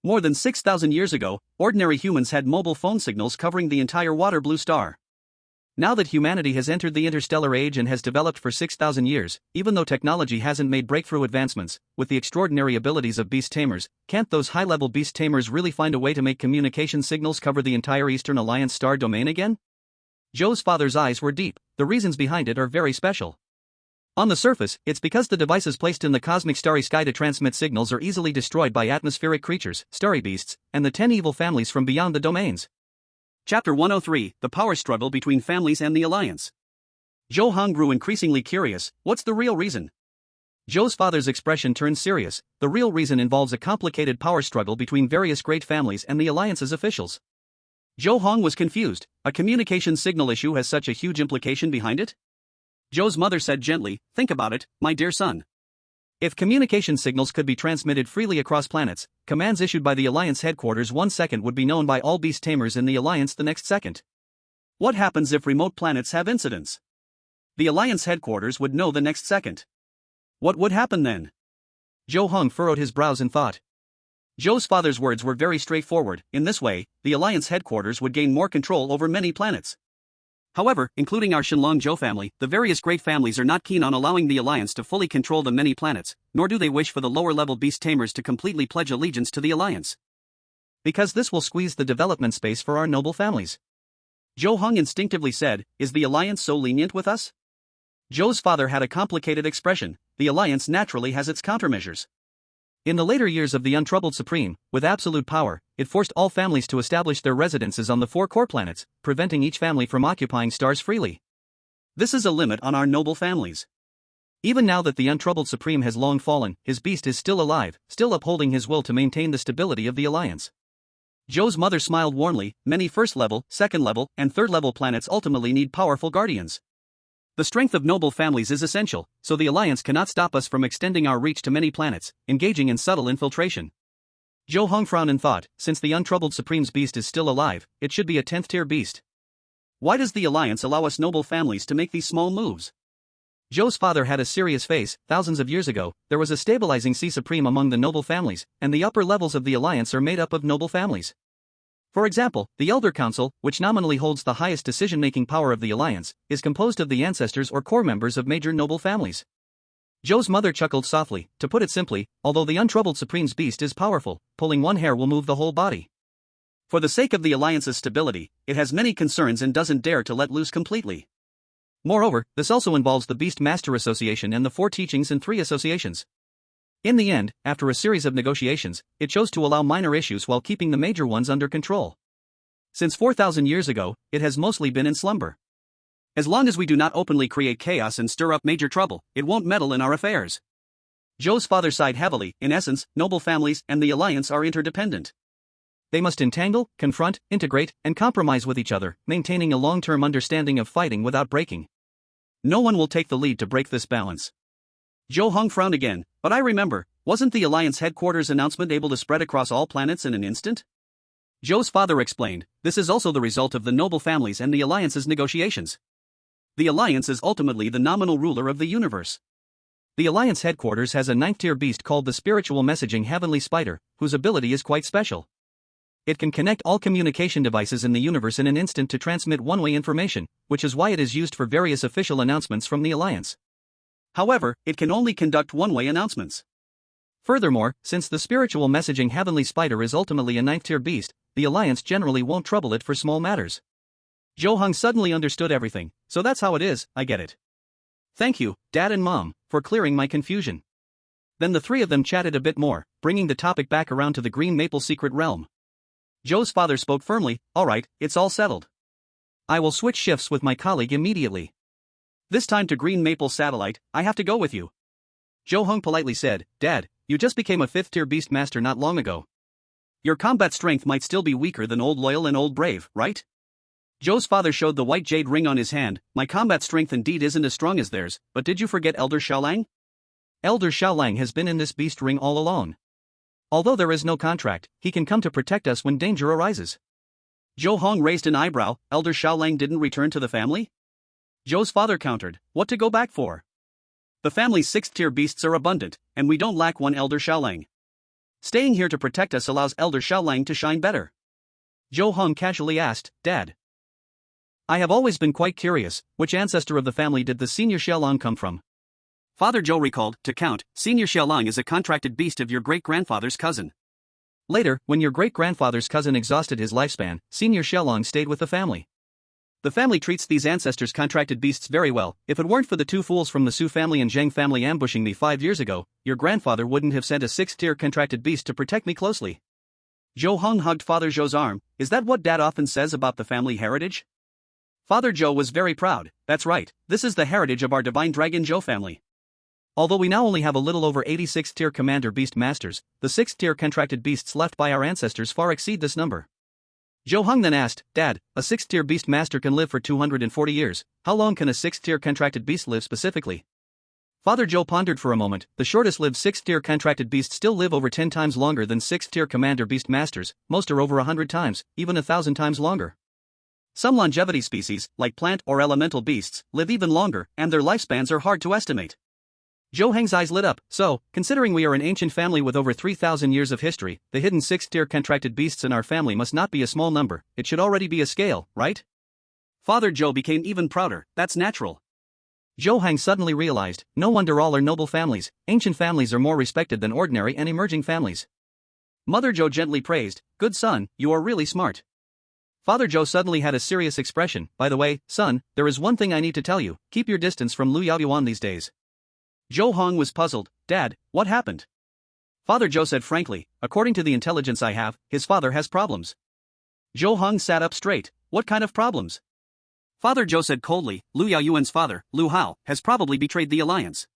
More than 6,000 years ago, ordinary humans had mobile phone signals covering the entire water blue star. Now that humanity has entered the interstellar age and has developed for 6,000 years, even though technology hasn't made breakthrough advancements, with the extraordinary abilities of beast tamers, can't those high-level beast tamers really find a way to make communication signals cover the entire Eastern Alliance star domain again? Zhou's father's eyes were deep, the reasons behind it are very special. On the surface, it's because the devices placed in the cosmic starry sky to transmit signals are easily destroyed by atmospheric creatures, starry beasts, and the 10 evil families from beyond the domains. Chapter 103, The Power Struggle Between Families and the Alliance. Zhou Heng grew increasingly curious, what's the real reason? Zhou's father's expression turned serious, the real reason involves a complicated power struggle between various great families and the Alliance's officials. Zhou Heng was confused, a communication signal issue has such a huge implication behind it? Zhou's mother said gently, think about it, my dear son. If communication signals could be transmitted freely across planets, commands issued by the Alliance headquarters 1 second would be known by all beast tamers in the Alliance the next second. What happens if remote planets have incidents? The Alliance headquarters would know the next second. What would happen then? Zhou Heng furrowed his brows in thought. Zhou's father's words were very straightforward, in this way, the Alliance headquarters would gain more control over many planets. However, including our Shenlong Zhou family, the various great families are not keen on allowing the Alliance to fully control the many planets, nor do they wish for the lower-level beast tamers to completely pledge allegiance to the Alliance. Because this will squeeze the development space for our noble families. Zhou Heng instinctively said, is the Alliance so lenient with us? Zhou's father had a complicated expression, the Alliance naturally has its countermeasures. In the later years of the Untroubled Supreme, with absolute power, it forced all families to establish their residences on the 4 core planets, preventing each family from occupying stars freely. This is a limit on our noble families. Even now that the Untroubled Supreme has long fallen, his beast is still alive, still upholding his will to maintain the stability of the Alliance. Zhou's mother smiled warmly, many first-level, second-level, and third-level planets ultimately need powerful guardians. The strength of noble families is essential, so the Alliance cannot stop us from extending our reach to many planets, engaging in subtle infiltration. Zhou Heng frowned in thought, since the Untroubled Supreme's beast is still alive, it should be a 10th-tier beast. Why does the Alliance allow us noble families to make these small moves? Zhou's father had a serious face, thousands of years ago, there was a stabilizing sea supreme among the noble families, and the upper levels of the Alliance are made up of noble families. For example, the Elder Council, which nominally holds the highest decision-making power of the Alliance, is composed of the ancestors or core members of major noble families. Zhou's mother chuckled softly, to put it simply, although the Untroubled Supreme's beast is powerful, pulling one hair will move the whole body. For the sake of the Alliance's stability, it has many concerns and doesn't dare to let loose completely. Moreover, this also involves the Beast Master Association and the 4 teachings and 3 associations. In the end, after a series of negotiations, it chose to allow minor issues while keeping the major ones under control. Since 4,000 years ago, it has mostly been in slumber. As long as we do not openly create chaos and stir up major trouble, it won't meddle in our affairs. Zhou's father sighed heavily, in essence, noble families and the Alliance are interdependent. They must entangle, confront, integrate, and compromise with each other, maintaining a long-term understanding of fighting without breaking. No one will take the lead to break this balance. Zhou Heng frowned again, but I remember, wasn't the Alliance headquarters announcement able to spread across all planets in an instant? Zhou's father explained, this is also the result of the noble families and the Alliance's negotiations. The Alliance is ultimately the nominal ruler of the universe. The Alliance headquarters has a 9th-tier beast called the Spiritual Messaging Heavenly Spider, whose ability is quite special. It can connect all communication devices in the universe in an instant to transmit one-way information, which is why it is used for various official announcements from the Alliance. However, it can only conduct one-way announcements. Furthermore, since the Spiritual Messaging Heavenly Spider is ultimately a 9th-tier beast, the Alliance generally won't trouble it for small matters. Zhou Heng suddenly understood everything, so that's how it is, I get it. Thank you, Dad and Mom, for clearing my confusion. Then the three of them chatted a bit more, bringing the topic back around to the Green Maple Secret Realm. Zhou's father spoke firmly, alright, it's all settled. I will switch shifts with my colleague immediately. This time to Green Maple Satellite, I have to go with you. Zhou Heng politely said, Dad, you just became a 5th-tier beast master not long ago. Your combat strength might still be weaker than Old Loyal and Old Brave, right? Zhou's father showed the white jade ring on his hand. My combat strength indeed isn't as strong as theirs, but did you forget Elder Xiaolang? Elder Xiaolang has been in this beast ring all along. Although there is no contract, he can come to protect us when danger arises. Zhou Heng raised an eyebrow. Elder Xiaolang didn't return to the family? Zhou's father countered, what to go back for? The family's 6th-tier beasts are abundant, and we don't lack one Elder Xiaolang. Staying here to protect us allows Elder Xiaolang to shine better. Zhou Heng casually asked, Dad. I have always been quite curious, which ancestor of the family did the senior Xiaolang come from? Father Zhou recalled, to count, senior Xiaolang is a contracted beast of your great-grandfather's cousin. Later, when your great-grandfather's cousin exhausted his lifespan, senior Xiaolang stayed with the family. The family treats these ancestors' contracted beasts very well. If it weren't for the two fools from the Su family and Zheng family ambushing me 5 years ago, your grandfather wouldn't have sent a 6th-tier contracted beast to protect me closely. Zhou Heng hugged Father Zhou's arm. Is that what Dad often says about the family heritage? Father Zhou was very proud. That's right, this is the heritage of our divine dragon Zhou family. Although we now only have a little over 86th-tier commander beast masters, the 6th-tier contracted beasts left by our ancestors far exceed this number. Zhou Heng then asked, Dad, a 6th-tier beast master can live for 240 years, how long can a 6th-tier contracted beast live specifically? Father Zhou pondered for a moment. The shortest-lived 6th-tier contracted beasts still live over 10 times longer than 6th-tier commander beast masters, most are over 100 times, even 1,000 times longer. Some longevity species, like plant or elemental beasts, live even longer, and their lifespans are hard to estimate. Zhou Heng's eyes lit up. So, considering we are an ancient family with over 3,000 years of history, the hidden 6th-tier contracted beasts in our family must not be a small number. It should already be a scale, right? Father Zhou became even prouder. That's natural. Zhou Heng suddenly realized, no wonder all are noble families. Ancient families are more respected than ordinary and emerging families. Mother Zhou gently praised, good son, you are really smart. Father Zhou suddenly had a serious expression. By the way, son, there is one thing I need to tell you. Keep your distance from Lu Yaoyuan these days. Zhou Heng was puzzled. Dad, what happened? Father Zhou said frankly, according to the intelligence I have, his father has problems. Zhou Heng sat up straight. What kind of problems? Father Zhou said coldly, Lu Yaoyuan's father, Lu Hao, has probably betrayed the alliance.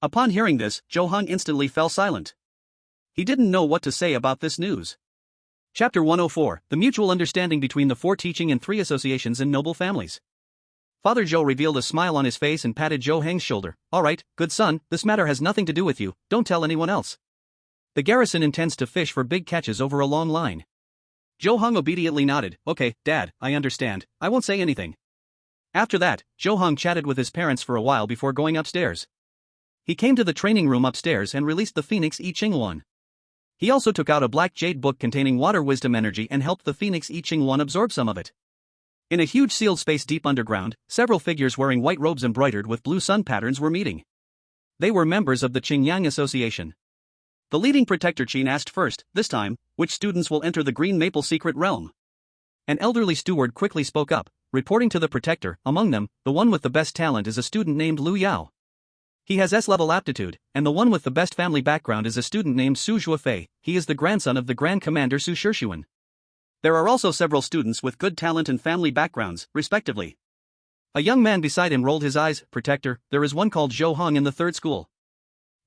Upon hearing this, Zhou Heng instantly fell silent. He didn't know what to say about this news. Chapter 104, The Mutual Understanding Between the 4 Teaching and 3 Associations in Noble Families. Father Zhou revealed a smile on his face and patted Zhou Heng's shoulder. Alright, good son, this matter has nothing to do with you, don't tell anyone else. The garrison intends to fish for big catches over a long line. Zhou Heng obediently nodded. Okay, Dad, I understand, I won't say anything. After that, Zhou Heng chatted with his parents for a while before going upstairs. He came to the training room upstairs and released the Phoenix I Ching Wan. He also took out a black jade book containing water wisdom energy and helped the Phoenix I Ching Wan absorb some of it. In a huge sealed space deep underground, several figures wearing white robes embroidered with blue sun patterns were meeting. They were members of the Qingyang Association. The leading protector Qin asked first, this time, which students will enter the Green Maple Secret Realm? An elderly steward quickly spoke up, reporting to the protector. Among them, the one with the best talent is a student named Lu Yao. He has S-level aptitude, and the one with the best family background is a student named Su Zhuofei. He is the grandson of the Grand Commander Su Shixuan. There are also several students with good talent and family backgrounds, respectively. A young man beside him rolled his eyes. Protector, there is one called Zhou Heng in the 3rd school.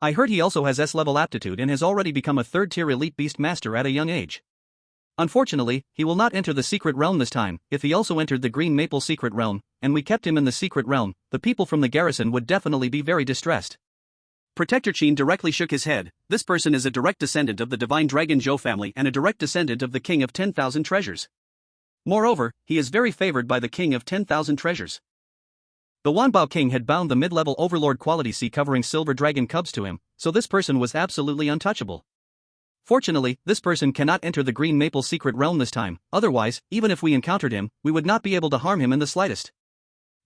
I heard he also has S-level aptitude and has already become a 3rd-tier elite beast master at a young age. Unfortunately, he will not enter the secret realm this time. If he also entered the Green Maple Secret Realm, and we kept him in the secret realm, the people from the garrison would definitely be very distressed. Protector Qin directly shook his head. This person is a direct descendant of the divine dragon Zhou family and a direct descendant of the king of 10,000 treasures. Moreover, he is very favored by the king of 10,000 treasures. The Wanbao King had bound the mid-level Overlord quality sea covering silver dragon cubs to him, so this person was absolutely untouchable. Fortunately, this person cannot enter the Green Maple secret realm this time, otherwise, even if we encountered him, we would not be able to harm him in the slightest.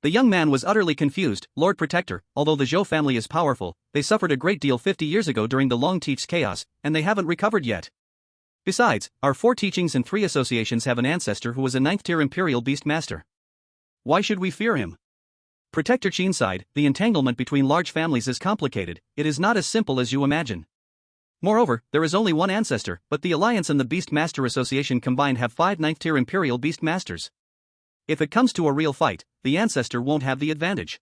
The young man was utterly confused. Lord Protector, although the Zhou family is powerful, they suffered a great deal 50 years ago during the Long Teach's chaos, and they haven't recovered yet. Besides, our 4 teachings and 3 associations have an ancestor who was a 9th-tier Imperial Beast Master. Why should we fear him? Protector Qin sighed, the entanglement between large families is complicated, it is not as simple as you imagine. Moreover, there is only one ancestor, but the Alliance and the Beast Master Association combined have 5 9th-tier Imperial Beast Masters. If it comes to a real fight, the ancestor won't have the advantage.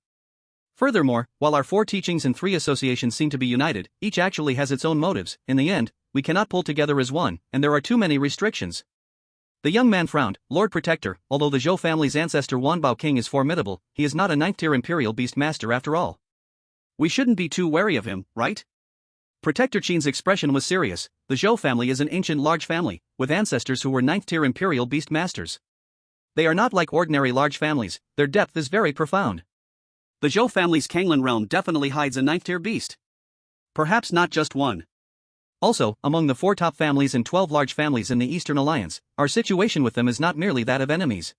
Furthermore, while our 4 teachings and 3 associations seem to be united, each actually has its own motives. In the end, we cannot pull together as one, and there are too many restrictions. The young man frowned. Lord Protector, although the Zhou family's ancestor Wanbao King is formidable, he is not a 9th-tier Imperial Beast Master after all. We shouldn't be too wary of him, right? Protector Qin's expression was serious. The Zhou family is an ancient large family, with ancestors who were 9th-tier Imperial Beast Masters. They are not like ordinary large families, their depth is very profound. The Zhou family's Kanglan realm definitely hides a 9th-tier beast. Perhaps not just one. Also, among the 4 top families and 12 large families in the Eastern Alliance, our situation with them is not merely that of enemies.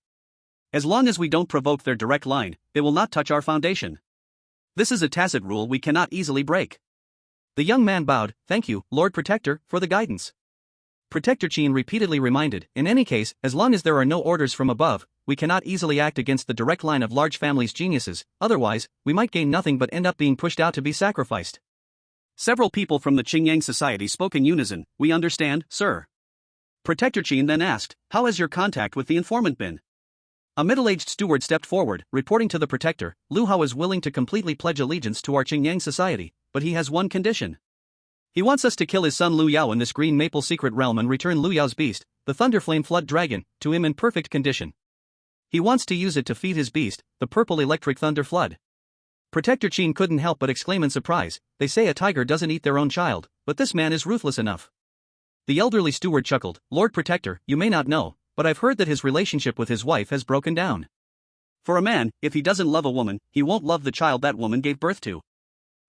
As long as we don't provoke their direct line, they will not touch our foundation. This is a tacit rule we cannot easily break. The young man bowed. Thank you, Lord Protector, for the guidance. Protector Qin repeatedly reminded, in any case, as long as there are no orders from above, we cannot easily act against the direct line of large families' geniuses, otherwise, we might gain nothing but end up being pushed out to be sacrificed. Several people from the Qingyang Society spoke in unison. We understand, sir. Protector Qin then asked, how has your contact with the informant been? A middle-aged steward stepped forward, reporting to the Protector, Lu Hao is willing to completely pledge allegiance to our Qingyang Society, but he has one condition. He wants us to kill his son Lu Yao in this Green Maple secret realm and return Lu Yao's beast, the Thunderflame Flood Dragon, to him in perfect condition. He wants to use it to feed his beast, the Purple Electric Thunder Flood. Protector Qin couldn't help but exclaim in surprise, they say a tiger doesn't eat their own child, but this man is ruthless enough. The elderly steward chuckled, Lord Protector, you may not know, but I've heard that his relationship with his wife has broken down. For a man, if he doesn't love a woman, he won't love the child that woman gave birth to.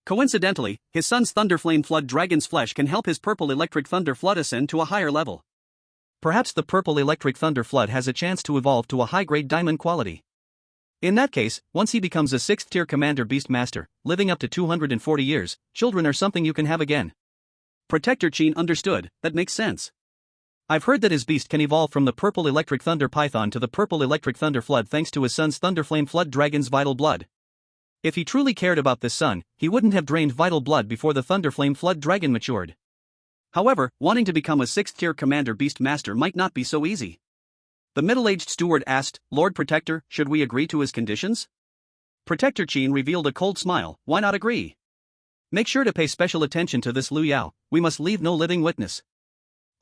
Coincidentally, his son's Thunderflame Flood Dragon's flesh can help his Purple Electric Thunder Flood ascend to a higher level. Perhaps the Purple Electric Thunder Flood has a chance to evolve to a high-grade diamond quality. In that case, once he becomes a 6th-tier Commander Beast Master, living up to 240 years, children are something you can have again. Protector Qin understood, that makes sense. I've heard that his beast can evolve from the Purple Electric Thunder Python to the Purple Electric Thunder Flood thanks to his son's Thunderflame Flood Dragon's vital blood. If he truly cared about this son, he wouldn't have drained vital blood before the Thunderflame Flood Dragon matured. However, wanting to become a 6th-tier Commander Beast Master might not be so easy. The middle-aged steward asked, Lord Protector, should we agree to his conditions? Protector Qin revealed a cold smile, why not agree? Make sure to pay special attention to this Lu Yao, we must leave no living witness.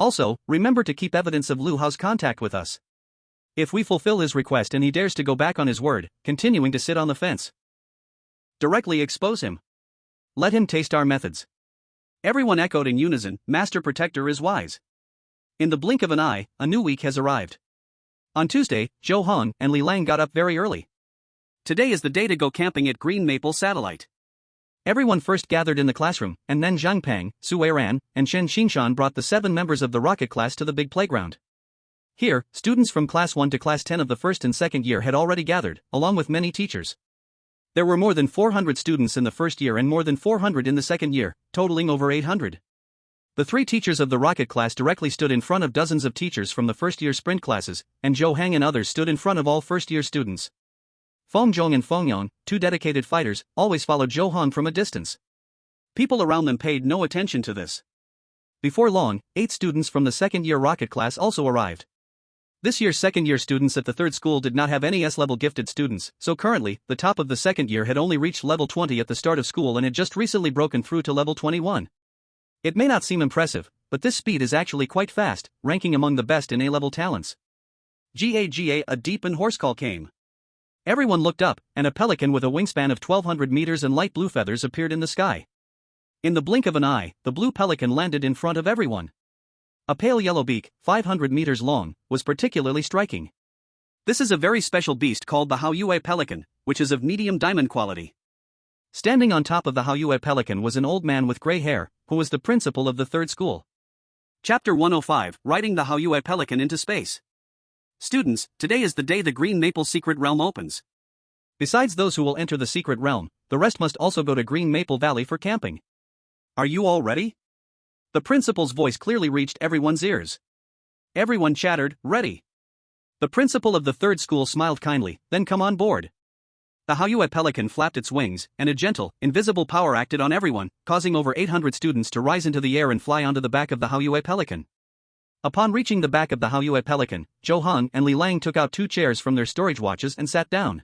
Also, remember to keep evidence of Lu Hao's contact with us. If we fulfill his request and he dares to go back on his word, continuing to sit on the fence, directly expose him. Let him taste our methods. Everyone echoed in unison, Master Protector is wise. In the blink of an eye, a new week has arrived. On Tuesday, Zhou Heng and Li Lang got up very early. Today is the day to go camping at Green Maple Satellite. Everyone first gathered in the classroom, and then Zhang Peng, Su Weiran, and Shen Xingshan brought the 7 members of the rocket class to the big playground. Here, students from Class 1 to Class 10 of the first and second year had already gathered, along with many teachers. There were more than 400 students in the first year and more than 400 in the second year, totaling over 800. The 3 teachers of the rocket class directly stood in front of dozens of teachers from the first-year sprint classes, and Zhou Heng and others stood in front of all first-year students. Feng Zhong and Feng Yon, 2 dedicated fighters, always followed Zhou Heng from a distance. People around them paid no attention to this. Before long, 8 students from the second-year rocket class also arrived. This year's second-year students at the third school did not have any S-level gifted students, so currently, the top of the second year had only reached level 20 at the start of school and had just recently broken through to level 21. It may not seem impressive, but this speed is actually quite fast, ranking among the best in A-level talents. Ga, a deep and hoarse call came. Everyone looked up, and a pelican with a wingspan of 1,200 meters and light blue feathers appeared in the sky. In the blink of an eye, the blue pelican landed in front of everyone. A pale yellow beak, 500 meters long, was particularly striking. This is a very special beast called the Haoyue pelican, which is of medium diamond quality. Standing on top of the Haoyue Pelican was an old man with gray hair, who was the principal of the third school. Chapter 105, Riding the Haoyue Pelican into Space. Students, today is the day the Green Maple Secret Realm opens. Besides those who will enter the secret realm, the rest must also go to Green Maple Valley for camping. Are you all ready? The principal's voice clearly reached everyone's ears. Everyone chattered, ready. The principal of the third school smiled kindly, then come on board. The Haoyue Pelican flapped its wings, and a gentle, invisible power acted on everyone, causing over 800 students to rise into the air and fly onto the back of the Haoyue Pelican. Upon reaching the back of the Haoyue Pelican, Zhou Heng and Li Lang took out 2 chairs from their storage watches and sat down.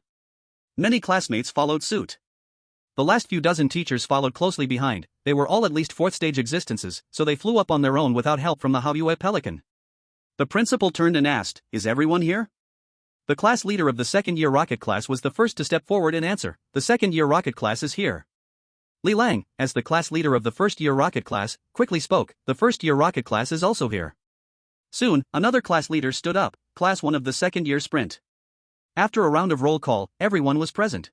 Many classmates followed suit. The last few dozen teachers followed closely behind. They were all at least 4th stage existences, so they flew up on their own without help from the Haoyue Pelican. The principal turned and asked, "Is everyone here?" The class leader of the second-year rocket class was the first to step forward and answer, "The second-year rocket class is here." Li Lang, as the class leader of the first-year rocket class, quickly spoke, "The first-year rocket class is also here." Soon, another class leader stood up, "Class 1 of the second-year sprint." After a round of roll call, everyone was present.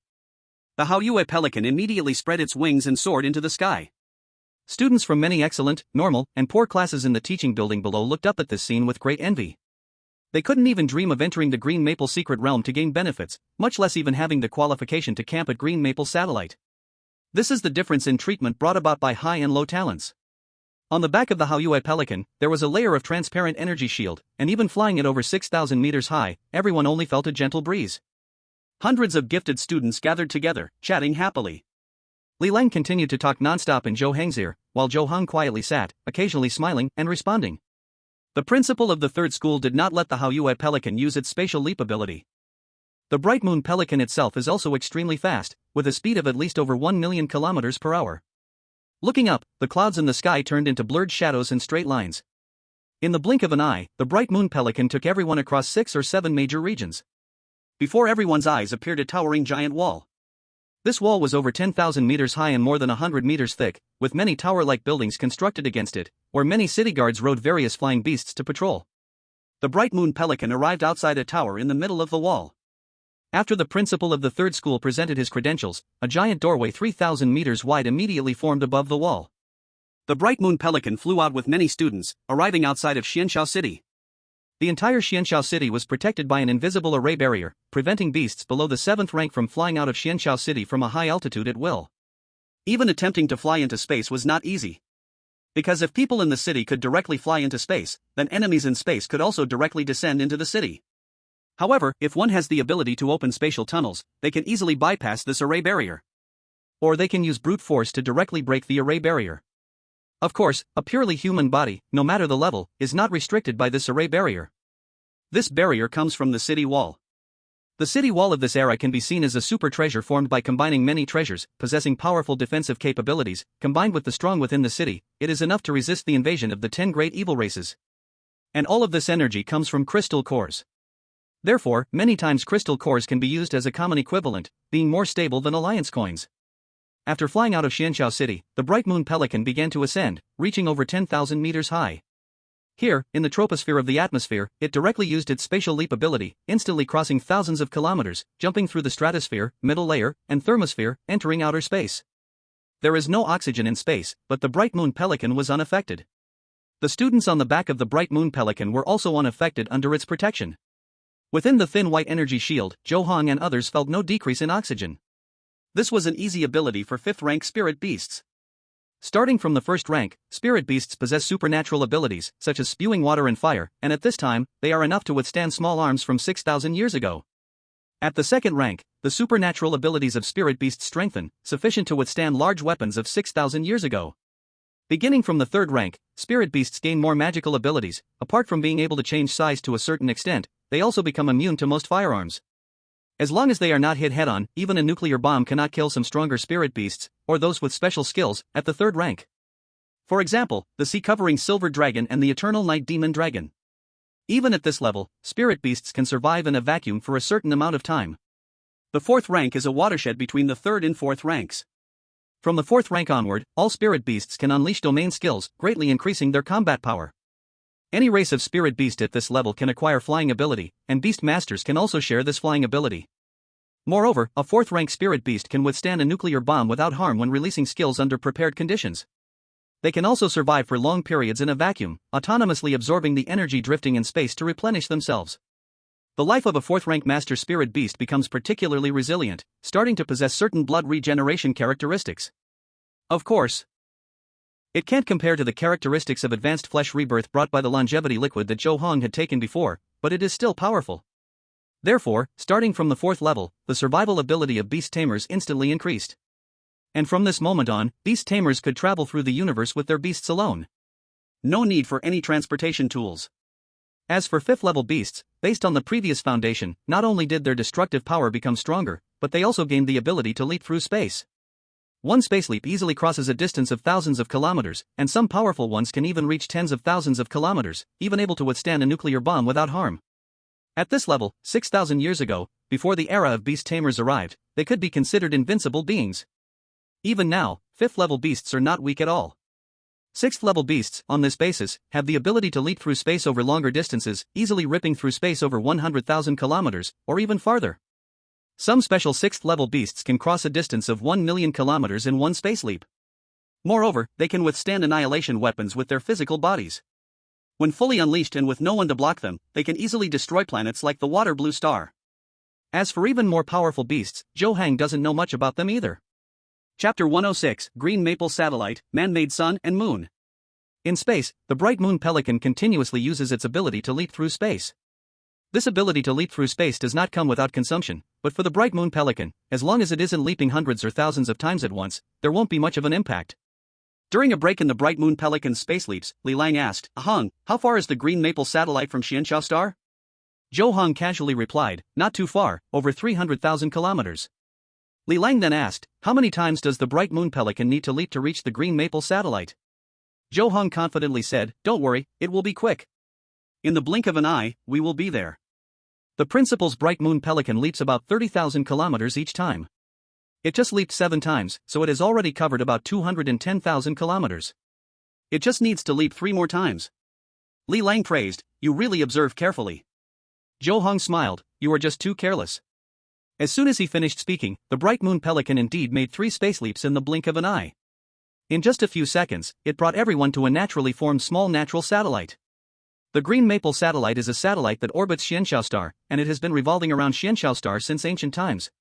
The Haoyue Pelican immediately spread its wings and soared into the sky. Students from many excellent, normal, and poor classes in the teaching building below looked up at this scene with great envy. They couldn't even dream of entering the Green Maple Secret Realm to gain benefits, much less even having the qualification to camp at Green Maple Satellite. This is the difference in treatment brought about by high and low talents. On the back of the Haoyue Pelican, there was a layer of transparent energy shield, and even flying it over 6,000 meters high, everyone only felt a gentle breeze. Hundreds of gifted students gathered together, chatting happily. Li Lang continued to talk non-stop in Zhou Heng's ear, while Zhou Heng quietly sat, occasionally smiling and responding. The principal of the third school did not let the Haoyue Pelican use its spatial leap ability. The Bright Moon Pelican itself is also extremely fast, with a speed of at least over 1 million kilometers per hour. Looking up, the clouds in the sky turned into blurred shadows and straight lines. In the blink of an eye, the Bright Moon Pelican took everyone across 6 or 7 major regions. Before everyone's eyes appeared a towering giant wall. This wall was over 10,000 meters high and more than 100 meters thick, with many tower-like buildings constructed against it, where many city guards rode various flying beasts to patrol. The Bright Moon Pelican arrived outside a tower in the middle of the wall. After the principal of the third school presented his credentials, a giant doorway 3,000 meters wide immediately formed above the wall. The Bright Moon Pelican flew out with many students, arriving outside of Xianxiao City. The entire Xianxiao City was protected by an invisible array barrier, preventing beasts below the 7th rank from flying out of Xianxiao City from a high altitude at will. Even attempting to fly into space was not easy. Because if people in the city could directly fly into space, then enemies in space could also directly descend into the city. However, if one has the ability to open spatial tunnels, they can easily bypass this array barrier. Or they can use brute force to directly break the array barrier. Of course, a purely human body, no matter the level, is not restricted by this array barrier. This barrier comes from the city wall. The city wall of this era can be seen as a super treasure formed by combining many treasures, possessing powerful defensive capabilities, combined with the strong within the city. It is enough to resist the invasion of the 10 great evil races. And all of this energy comes from crystal cores. Therefore, many times crystal cores can be used as a common equivalent, being more stable than alliance coins. After flying out of Xianxiao City, the Bright Moon Pelican began to ascend, reaching over 10,000 meters high. Here, in the troposphere of the atmosphere, it directly used its spatial leap ability, instantly crossing thousands of kilometers, jumping through the stratosphere, middle layer, and thermosphere, entering outer space. There is no oxygen in space, but the Bright Moon Pelican was unaffected. The students on the back of the Bright Moon Pelican were also unaffected under its protection. Within the thin white energy shield, Zhou Heng and others felt no decrease in oxygen. This was an easy ability for 5th rank spirit beasts. Starting from the 1st rank, spirit beasts possess supernatural abilities, such as spewing water and fire, and at this time, they are enough to withstand small arms from 6,000 years ago. At the 2nd rank, the supernatural abilities of spirit beasts strengthen, sufficient to withstand large weapons of 6,000 years ago. Beginning from the 3rd rank, spirit beasts gain more magical abilities. Apart from being able to change size to a certain extent, they also become immune to most firearms. As long as they are not hit head-on, even a nuclear bomb cannot kill some stronger spirit beasts, or those with special skills, at the 3rd rank. For example, the sea-covering silver dragon and the eternal night demon dragon. Even at this level, spirit beasts can survive in a vacuum for a certain amount of time. The 4th rank is a watershed between the 3rd and 4th ranks. From the 4th rank onward, all spirit beasts can unleash domain skills, greatly increasing their combat power. Any race of spirit beast at this level can acquire flying ability, and beast masters can also share this flying ability. Moreover, a fourth-rank spirit beast can withstand a nuclear bomb without harm when releasing skills under prepared conditions. They can also survive for long periods in a vacuum, autonomously absorbing the energy drifting in space to replenish themselves. The life of a fourth-rank master spirit beast becomes particularly resilient, starting to possess certain blood regeneration characteristics. Of course, it can't compare to the characteristics of advanced flesh rebirth brought by the longevity liquid that Zhou Heng had taken before, but it is still powerful. Therefore, starting from the 4th level, the survival ability of beast tamers instantly increased. And from this moment on, beast tamers could travel through the universe with their beasts alone. No need for any transportation tools. As for 5th level beasts, based on the previous foundation, not only did their destructive power become stronger, but they also gained the ability to leap through space. One space leap easily crosses a distance of thousands of kilometers, and some powerful ones can even reach tens of thousands of kilometers, even able to withstand a nuclear bomb without harm. At this level, 6,000 years ago, before the era of beast tamers arrived, they could be considered invincible beings. Even now, 5th level beasts are not weak at all. 6th level beasts, on this basis, have the ability to leap through space over longer distances, easily ripping through space over 100,000 kilometers, or even farther. Some special 6th level beasts can cross a distance of 1 million kilometers in one space leap. Moreover, they can withstand annihilation weapons with their physical bodies. When fully unleashed and with no one to block them, they can easily destroy planets like the water blue star. As for even more powerful beasts, Zhou Heng doesn't know much about them either. Chapter 106, Green Maple Satellite, Man-Made Sun and Moon. In space, the bright moon pelican continuously uses its ability to leap through space. This ability to leap through space does not come without consumption, but for the bright moon pelican, as long as it isn't leaping hundreds or thousands of times at once, there won't be much of an impact. During a break in the bright moon pelican's space leaps, Li Lang asked, Heng, how far is the Green Maple Satellite from Xianxiao Star? Zhou Heng casually replied, not too far, over 300,000 kilometers. Li Lang then asked, how many times does the bright moon pelican need to leap to reach the Green Maple Satellite? Zhou Heng confidently said, don't worry, it will be quick. In the blink of an eye, we will be there. The principal's bright moon pelican leaps about 30,000 kilometers each time. It just leaped 7 times, so it has already covered about 210,000 kilometers. It just needs to leap 3 more times. Li Lang praised, you really observe carefully. Zhou Heng smiled, you are just too careless. As soon as he finished speaking, the bright moon pelican indeed made 3 space leaps in the blink of an eye. In just a few seconds, it brought everyone to a naturally formed small natural satellite. The Green Maple Satellite is a satellite that orbits Xianxiao Star, and it has been revolving around Xianxiao Star since ancient times.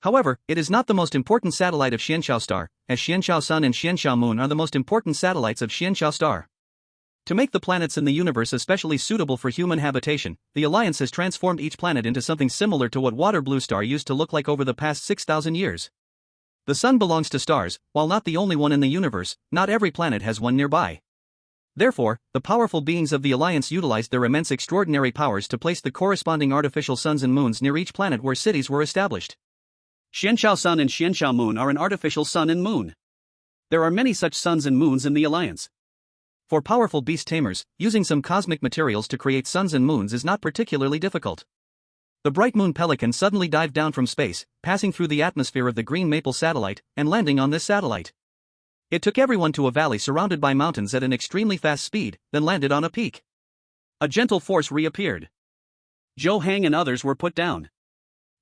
However, it is not the most important satellite of Xianxiao Star, as Xianxiao Sun and Xianxiao Moon are the most important satellites of Xianxiao Star. To make the planets in the universe especially suitable for human habitation, the Alliance has transformed each planet into something similar to what Water Blue Star used to look like over the past 6,000 years. The Sun belongs to stars, while not the only one in the universe, not every planet has one nearby. Therefore, the powerful beings of the Alliance utilized their immense extraordinary powers to place the corresponding artificial suns and moons near each planet where cities were established. Xianxiao Sun and Xianxiao Moon are an artificial sun and moon. There are many such suns and moons in the Alliance. For powerful beast tamers, using some cosmic materials to create suns and moons is not particularly difficult. The bright moon pelican suddenly dived down from space, passing through the atmosphere of the Green Maple Satellite, and landing on this satellite. It took everyone to a valley surrounded by mountains at an extremely fast speed, then landed on a peak. A gentle force reappeared. Zhou Heng and others were put down.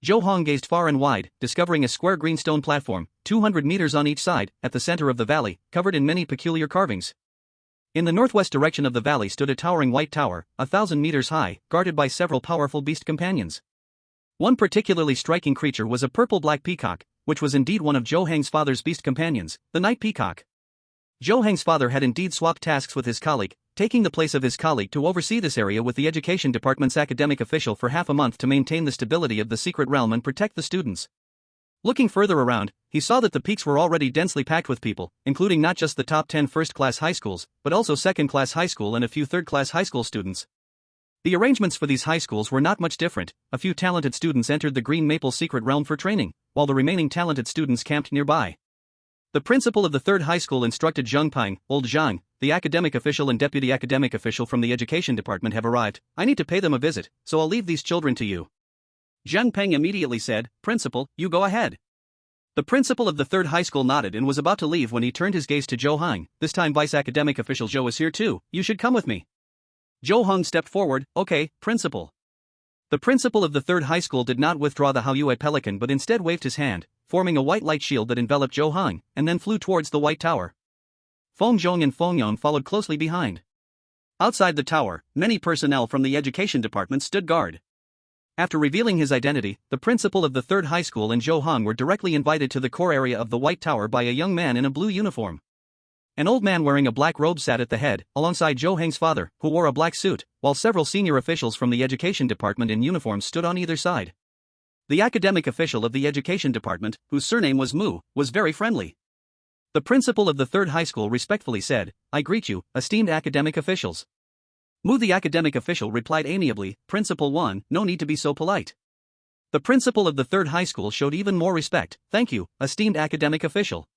Zhou Heng gazed far and wide, discovering a square green stone platform, 200 meters on each side, at the center of the valley, covered in many peculiar carvings. In the northwest direction of the valley stood a towering white tower, 1,000 meters high, guarded by several powerful beast companions. One particularly striking creature was a purple-black peacock, which was indeed one of Zhou Heng's father's beast companions, the night peacock. Zhou Heng's father had indeed swapped tasks with his colleague, taking the place of his colleague to oversee this area with the education department's academic official for half a month to maintain the stability of the secret realm and protect the students. Looking further around, he saw that the peaks were already densely packed with people, including not just the top 10 first-class high schools, but also second-class high school and a few third-class high school students. The arrangements for these high schools were not much different. A few talented students entered the Green Maple secret realm for training, while the remaining talented students camped nearby. The principal of the third high school instructed Zheng Peng, old Zhang, the academic official and deputy academic official from the education department have arrived. I need to pay them a visit, so I'll leave these children to you. Zheng Peng immediately said, Principal, you go ahead. The principal of the third high school nodded and was about to leave when he turned his gaze to Zhou Heng. This time vice academic official Zhou is here too, you should come with me. Zhou Heng stepped forward, okay, principal. The principal of the third high school did not withdraw the Haoyue pelican but instead waved his hand, forming a white light shield that enveloped Zhou Heng, and then flew towards the white tower. Feng Zhong and Feng Yong followed closely behind. Outside the tower, many personnel from the education department stood guard. After revealing his identity, the principal of the third high school and Zhou Heng were directly invited to the core area of the white tower by a young man in a blue uniform. An old man wearing a black robe sat at the head, alongside Zhou Heng's father, who wore a black suit, while several senior officials from the education department in uniforms stood on either side. The academic official of the education department, whose surname was Mu, was very friendly. The principal of the third high school respectfully said, "I greet you, esteemed academic officials." Mu the academic official replied amiably, "Principal 1, no need to be so polite." The principal of the third high school showed even more respect, "Thank you, esteemed academic official."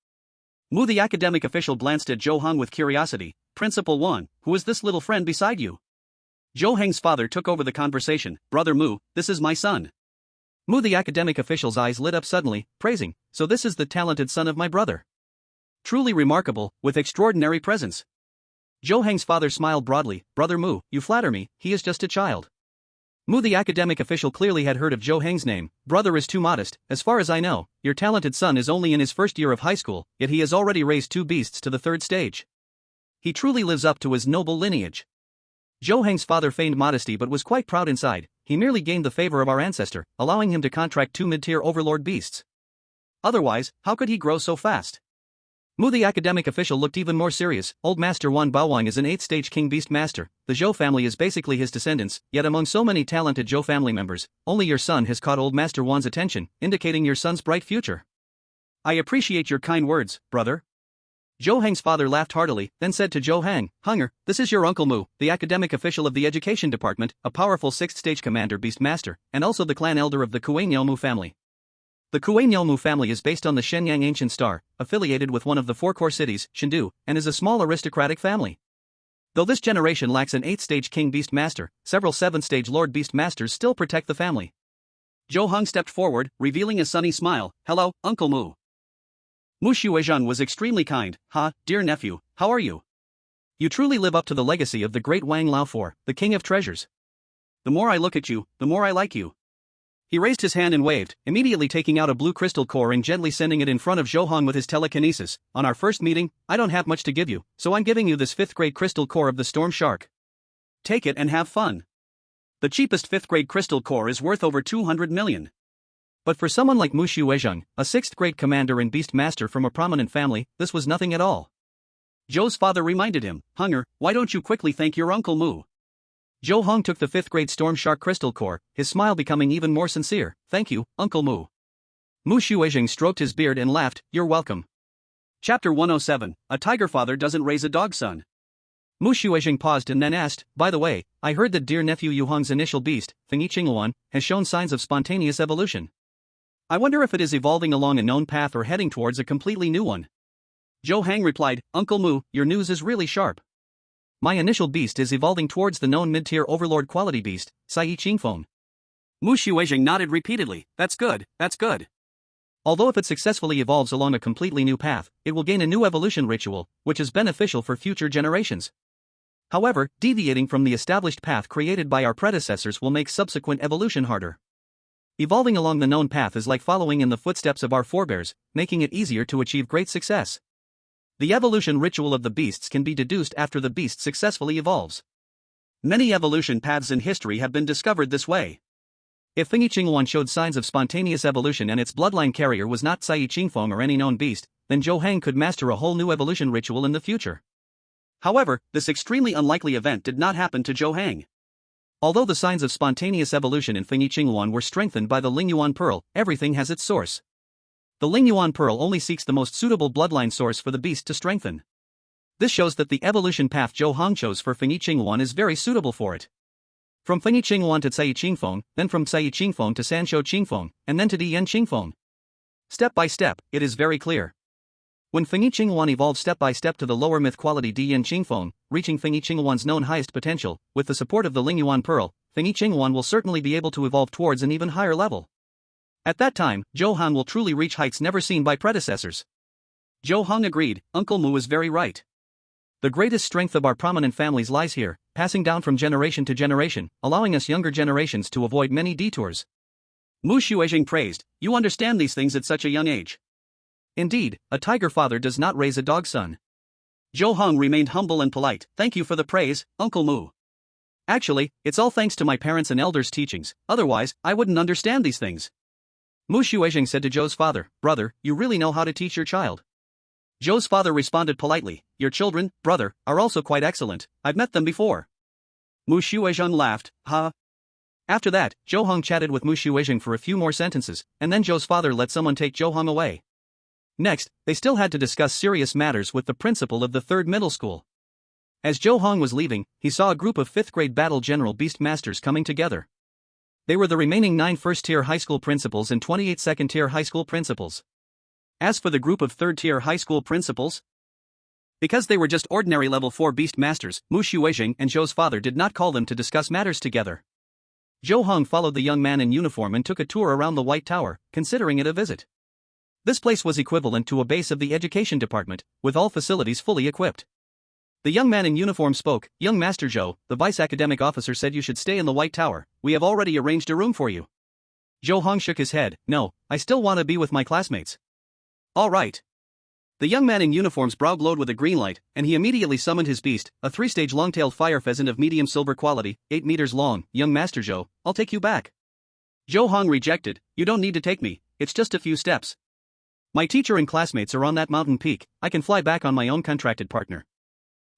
Mu the academic official glanced at Zhou Heng with curiosity, "Principal 1, who is this little friend beside you?" Zhou Heng's father took over the conversation, "Brother Mu, this is my son." Mu the academic official's eyes lit up suddenly, praising, "So this is the talented son of my brother. Truly remarkable, with extraordinary presence." Zhou Heng's father smiled broadly, "Brother Mu, you flatter me, he is just a child." Mu the academic official clearly had heard of Zhou Heng's name. "Brother is too modest, as far as I know, your talented son is only in his first year of high school, yet he has already raised 2 beasts to the 3rd stage. He truly lives up to his noble lineage." Zhou Heng's father feigned modesty but was quite proud inside. He merely gained the favor of our ancestor, allowing him to contract 2 mid-tier overlord beasts. Otherwise, how could he grow so fast? Mu the academic official looked even more serious. "Old Master Wan Baowang is an 8th stage king beast master. The Zhou family is basically his descendants, yet among so many talented Zhou family members, only your son has caught Old Master Wan's attention, indicating your son's bright future." "I appreciate your kind words, brother." Zhou Heng's father laughed heartily, then said to Zhou Heng, "Hunger, this is your uncle Mu, the academic official of the education department, a powerful 6th stage commander beast master, and also the clan elder of the Kuei-Mu family. The Kuei-Mu family is based on the Shenyang ancient star, affiliated with one of the 4 core cities, Chengdu, and is a small aristocratic family. Though this generation lacks an 8th stage king beast master, several 7th stage lord beast masters still protect the family." Zhou Heng stepped forward, revealing a sunny smile. "Hello, Uncle Mu." Mu Shuizheng was extremely kind. "Ha, dear nephew, how are you? You truly live up to the legacy of the great Wang Laofor, the king of treasures. The more I look at you, the more I like you." He raised his hand and waved, immediately taking out a blue crystal core and gently sending it in front of Zhou Heng with his telekinesis. "On our first meeting, I don't have much to give you, so I'm giving you this 5th grade crystal core of the Storm Shark. Take it and have fun. The cheapest 5th grade crystal core is worth over 200 million. But for someone like Mu Shuizheng, a 6th grade commander and beast master from a prominent family, this was nothing at all." Zhou's father reminded him, "Hunger, why don't you quickly thank your Uncle Mu?" Zhou Heng took the 5th grade Storm Shark crystal core, his smile becoming even more sincere. "Thank you, Uncle Mu." Mu Shuizheng stroked his beard and laughed, "You're welcome." Chapter 107, A Tiger Father Doesn't Raise a Dog Son. Mu Shuizheng paused and then asked, "By the way, I heard that dear nephew Yu Heng's initial beast, Fengyi Luan, has shown signs of spontaneous evolution. I wonder if it is evolving along a known path or heading towards a completely new one." Zhou Heng replied, "Uncle Mu, your news is really sharp. My initial beast is evolving towards the known mid-tier overlord quality beast, Sai Qingfeng." Mu Shuizheng nodded repeatedly, "That's good, that's good. Although if it successfully evolves along a completely new path, it will gain a new evolution ritual, which is beneficial for future generations. However, deviating from the established path created by our predecessors will make subsequent evolution harder. Evolving along the known path is like following in the footsteps of our forebears, making it easier to achieve great success. The evolution ritual of the beasts can be deduced after the beast successfully evolves. Many evolution paths in history have been discovered this way. If Fengyi Luan showed signs of spontaneous evolution and its bloodline carrier was not Sai Qingfeng or any known beast, then Zhou Heng could master a whole new evolution ritual in the future. However, this extremely unlikely event did not happen to Zhou Heng. Although the signs of spontaneous evolution in Fengyi Luan were strengthened by the Lingyuan Pearl, everything has its source. The Lingyuan Pearl only seeks the most suitable bloodline source for the beast to strengthen. This shows that the evolution path Zhou Heng chose for Fengyi Luan is very suitable for it. From Fengyi Luan to Cai Qingfeng, then from Cai Qingfeng to Sanshou Qingfeng, and then to Diyan Qingfeng. Step by step, it is very clear. When Fengyi Luan evolves step by step to the lower myth quality Diyan Qingfeng, reaching Fengyi Luan's known highest potential, with the support of the Lingyuan Pearl, Fengyi Luan will certainly be able to evolve towards an even higher level. At that time, Zhou Heng will truly reach heights never seen by predecessors. Zhou Heng agreed, Uncle Mu is very right. The greatest strength of our prominent families lies here, passing down from generation to generation, allowing us younger generations to avoid many detours. Mu Xuezheng praised, you understand these things at such a young age. Indeed, a tiger father does not raise a dog son. Zhou Heng remained humble and polite. Thank you for the praise, Uncle Mu. Actually, it's all thanks to my parents' and elders' teachings, otherwise, I wouldn't understand these things. Mu Xuezheng said to Zhou's father, brother, you really know how to teach your child. Zhou's father responded politely, your children, brother, are also quite excellent, I've met them before. Mu Xuezheng laughed, ha. After that, Zhou Heng chatted with Mu Xuezheng for a few more sentences, and then Zhou's father let someone take Zhou Heng away. Next, they still had to discuss serious matters with the principal of the 3rd middle school. As Zhou Heng was leaving, he saw a group of 5th grade battle general beast masters coming together. They were the remaining 9 first-tier high school principals and 28 second-tier high school principals. As for the group of 3rd-tier high school principals, because they were just ordinary level 4 beast masters, Mu Xuezheng and Zhou's father did not call them to discuss matters together. Zhou Heng followed the young man in uniform and took a tour around the White Tower, considering it a visit. This place was equivalent to a base of the education department, with all facilities fully equipped. The young man in uniform spoke, young Master Zhou, the vice academic officer said you should stay in the White Tower, we have already arranged a room for you. Zhou Heng shook his head, no, I still want to be with my classmates. All right. The young man in uniform's brow glowed with a green light, and he immediately summoned his beast, a 3-stage long-tailed fire pheasant of medium silver quality, 8 meters long. Young Master Zhou, I'll take you back. Zhou Heng rejected, you don't need to take me, it's just a few steps. My teacher and classmates are on that mountain peak, I can fly back on my own contracted partner.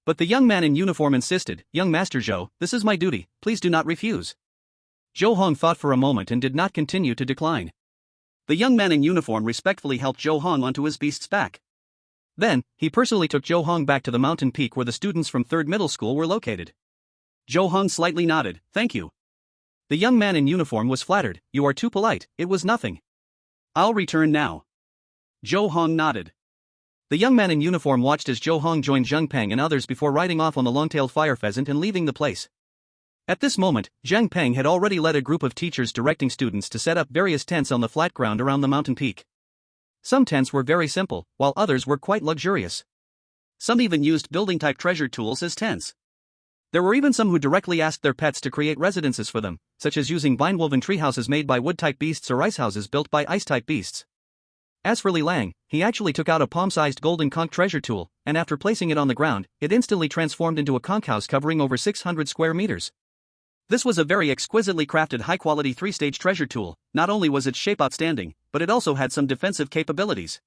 But the young man in uniform insisted, young Master Zhou, this is my duty, please do not refuse. Zhou Heng thought for a moment and did not continue to decline. The young man in uniform respectfully helped Zhou Heng onto his beast's back. Then, he personally took Zhou Heng back to the mountain peak where the students from 3rd middle school were located. Zhou Heng slightly nodded, thank you. The young man in uniform was flattered, you are too polite, it was nothing. I'll return now. Zhou Heng nodded. The young man in uniform watched as Zhou Heng joined Zheng Peng and others before riding off on the long-tailed fire pheasant and leaving the place. At this moment, Zheng Peng had already led a group of teachers directing students to set up various tents on the flat ground around the mountain peak. Some tents were very simple, while others were quite luxurious. Some even used building-type treasure tools as tents. There were even some who directly asked their pets to create residences for them, such as using vine-woven treehouses made by wood-type beasts or ice houses built by ice-type beasts. As for Li Lang, he actually took out a palm-sized golden conch treasure tool, and after placing it on the ground, it instantly transformed into a conch house covering over 600 square meters. This was a very exquisitely crafted high-quality 3-stage treasure tool. Not only was its shape outstanding, but it also had some defensive capabilities.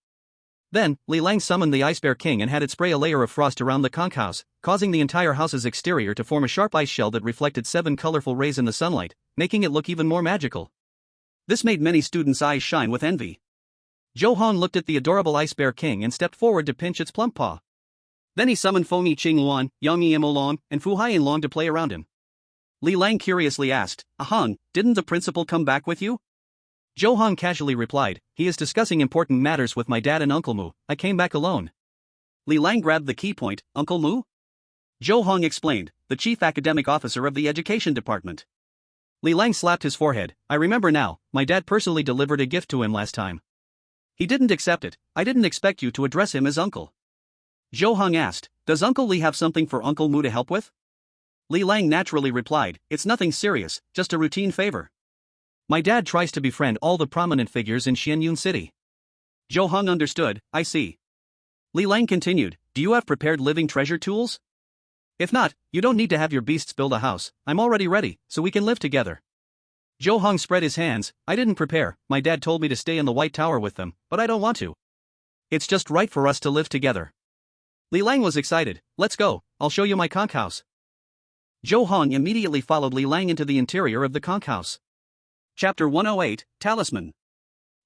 Then, Li Lang summoned the Ice Bear King and had it spray a layer of frost around the conch house, causing the entire house's exterior to form a sharp ice shell that reflected 7 colorful rays in the sunlight, making it look even more magical. This made many students' eyes shine with envy. Zhou Heng looked at the adorable Ice Bear King and stepped forward to pinch its plump paw. Then he summoned Fengyi Luan, Yang Imo Long, and Fu Haiyan Long to play around him. Li Lang curiously asked, Heng, didn't the principal come back with you? Zhou Heng casually replied, he is discussing important matters with my dad and Uncle Mu, I came back alone. Li Lang grabbed the key point, Uncle Mu? Zhou Heng explained, the chief academic officer of the education department. Li Lang slapped his forehead, I remember now, my dad personally delivered a gift to him last time. He didn't accept it, I didn't expect you to address him as uncle. Zhou Heng asked, does Uncle Li have something for Uncle Mu to help with? Li Lang naturally replied, it's nothing serious, just a routine favor. My dad tries to befriend all the prominent figures in Xianyun City. Zhou Heng understood, I see. Li Lang continued, do you have prepared living treasure tools? If not, you don't need to have your beasts build a house, I'm already ready, so we can live together. Zhou Heng spread his hands, I didn't prepare, my dad told me to stay in the White Tower with them, but I don't want to. It's just right for us to live together. Li Lang was excited, let's go, I'll show you my conch house. Zhou Heng immediately followed Li Lang into the interior of the conch house. Chapter 108, Talisman.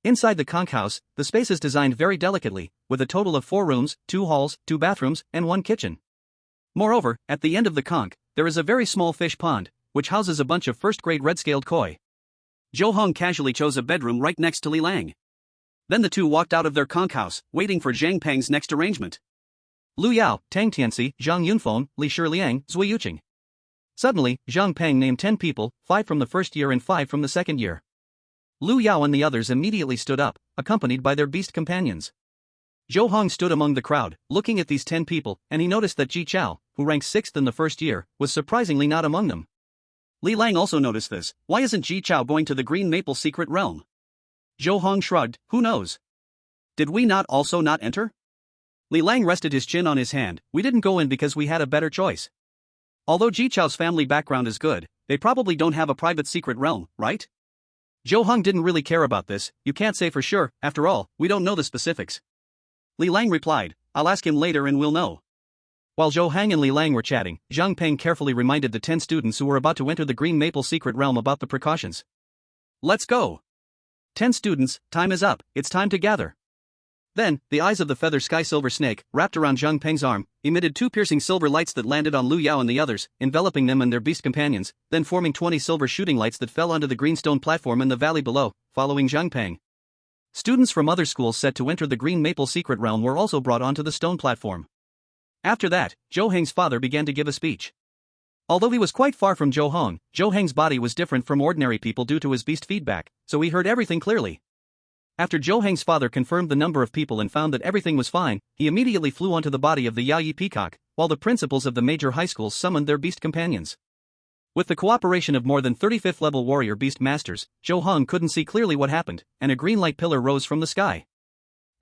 Inside the conch house, the space is designed very delicately, with a total of 4 rooms, 2 halls, 2 bathrooms, and 1 kitchen. Moreover, at the end of the conch, there is a very small fish pond, which houses a bunch of first-grade red-scaled koi. Zhou Heng casually chose a bedroom right next to Li Lang. Then the two walked out of their conch house, waiting for Zhang Peng's next arrangement. Lu Yao, Tang Tianxi, Zhang Yunfeng, Li Shiliang, Zui Yuqing. Suddenly, Zhang Peng named 10 people, 5 from the first year and 5 from the second year. Lu Yao and the others immediately stood up, accompanied by their beast companions. Zhou Heng stood among the crowd, looking at these 10 people, and he noticed that Ji Chao, who ranked 6th in the first year, was surprisingly not among them. Li Lang also noticed this. Why isn't Ji Chao going to the Green Maple secret realm? Zhou Heng shrugged, who knows? Did we not also not enter? Li Lang rested his chin on his hand. We didn't go in because we had a better choice. Although Ji Chao's family background is good, they probably don't have a private secret realm, right? Zhou Heng didn't really care about this. You can't say for sure, after all, we don't know the specifics. Li Lang replied, I'll ask him later and we'll know. While Zhou Heng and Li Lang were chatting, Zhang Peng carefully reminded the 10 students who were about to enter the Green Maple secret realm about the precautions. Let's go. 10 students, time is up, it's time to gather. Then, the eyes of the feather sky silver snake, wrapped around Zhang Peng's arm, emitted 2 piercing silver lights that landed on Lu Yao and the others, enveloping them and their beast companions, then forming 20 silver shooting lights that fell onto the green stone platform in the valley below, following Zhang Peng. Students from other schools set to enter the Green Maple secret realm were also brought onto the stone platform. After that, Zhou Heng's father began to give a speech. Although he was quite far from Zhou Heng's body was different from ordinary people due to his beast feedback, so he heard everything clearly. After Zhou Heng's father confirmed the number of people and found that everything was fine, he immediately flew onto the body of the Yao Yi peacock, while the principals of the major high schools summoned their beast companions. With the cooperation of more than 35th level warrior beast masters, Zhou Heng couldn't see clearly what happened, and a green light pillar rose from the sky.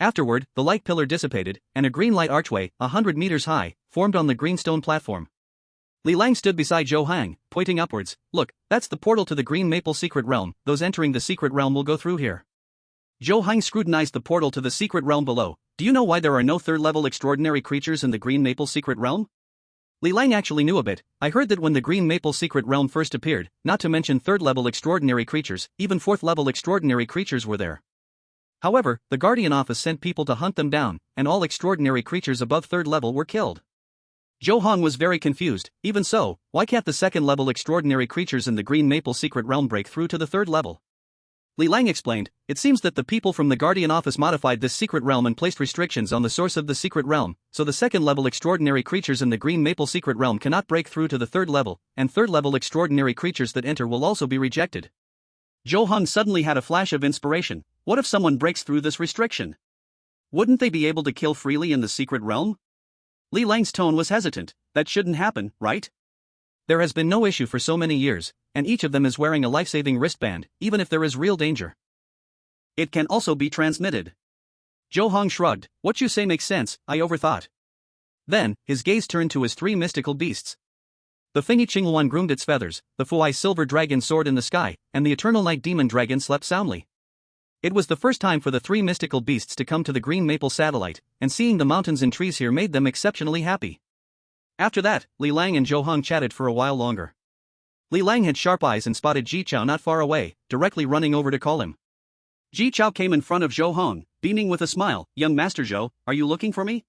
Afterward, the light pillar dissipated, and a green light archway, 100 meters high, formed on the green stone platform. Li Lang stood beside Zhou Heng, pointing upwards. Look, that's the portal to the Green Maple secret realm. Those entering the secret realm will go through here. Zhou Heng scrutinized the portal to the secret realm below. Do you know why there are no third-level extraordinary creatures in the Green Maple secret realm? Li Lang actually knew a bit. I heard that when the Green Maple secret realm first appeared, not to mention third-level extraordinary creatures, even fourth-level extraordinary creatures were there. However, the Guardian Office sent people to hunt them down, and all extraordinary creatures above third level were killed. Zhou Heng was very confused. Even so, why can't the second-level extraordinary creatures in the Green Maple secret realm break through to the third level? Li Lang explained, it seems that the people from the Guardian Office modified this secret realm and placed restrictions on the source of the secret realm, so the second-level extraordinary creatures in the Green Maple secret realm cannot break through to the third level, and third-level extraordinary creatures that enter will also be rejected. Zhou Heng suddenly had a flash of inspiration. What if someone breaks through this restriction? Wouldn't they be able to kill freely in the secret realm? Li Lang's tone was hesitant. That shouldn't happen, right? There has been no issue for so many years, and each of them is wearing a life-saving wristband, even if there is real danger. It can also be transmitted. Zhou Heng shrugged. What you say makes sense, I overthought. Then, his gaze turned to his 3 mystical beasts. The Fengyi Luan groomed its feathers, the Fuai silver dragon soared in the sky, and the eternal night demon dragon slept soundly. It was the first time for the 3 mystical beasts to come to the Green Maple satellite, and seeing the mountains and trees here made them exceptionally happy. After that, Li Lang and Zhou Heng chatted for a while longer. Li Lang had sharp eyes and spotted Ji Chao not far away, directly running over to call him. Ji Chao came in front of Zhou Heng, beaming with a smile. Young Master Zhou, are you looking for me?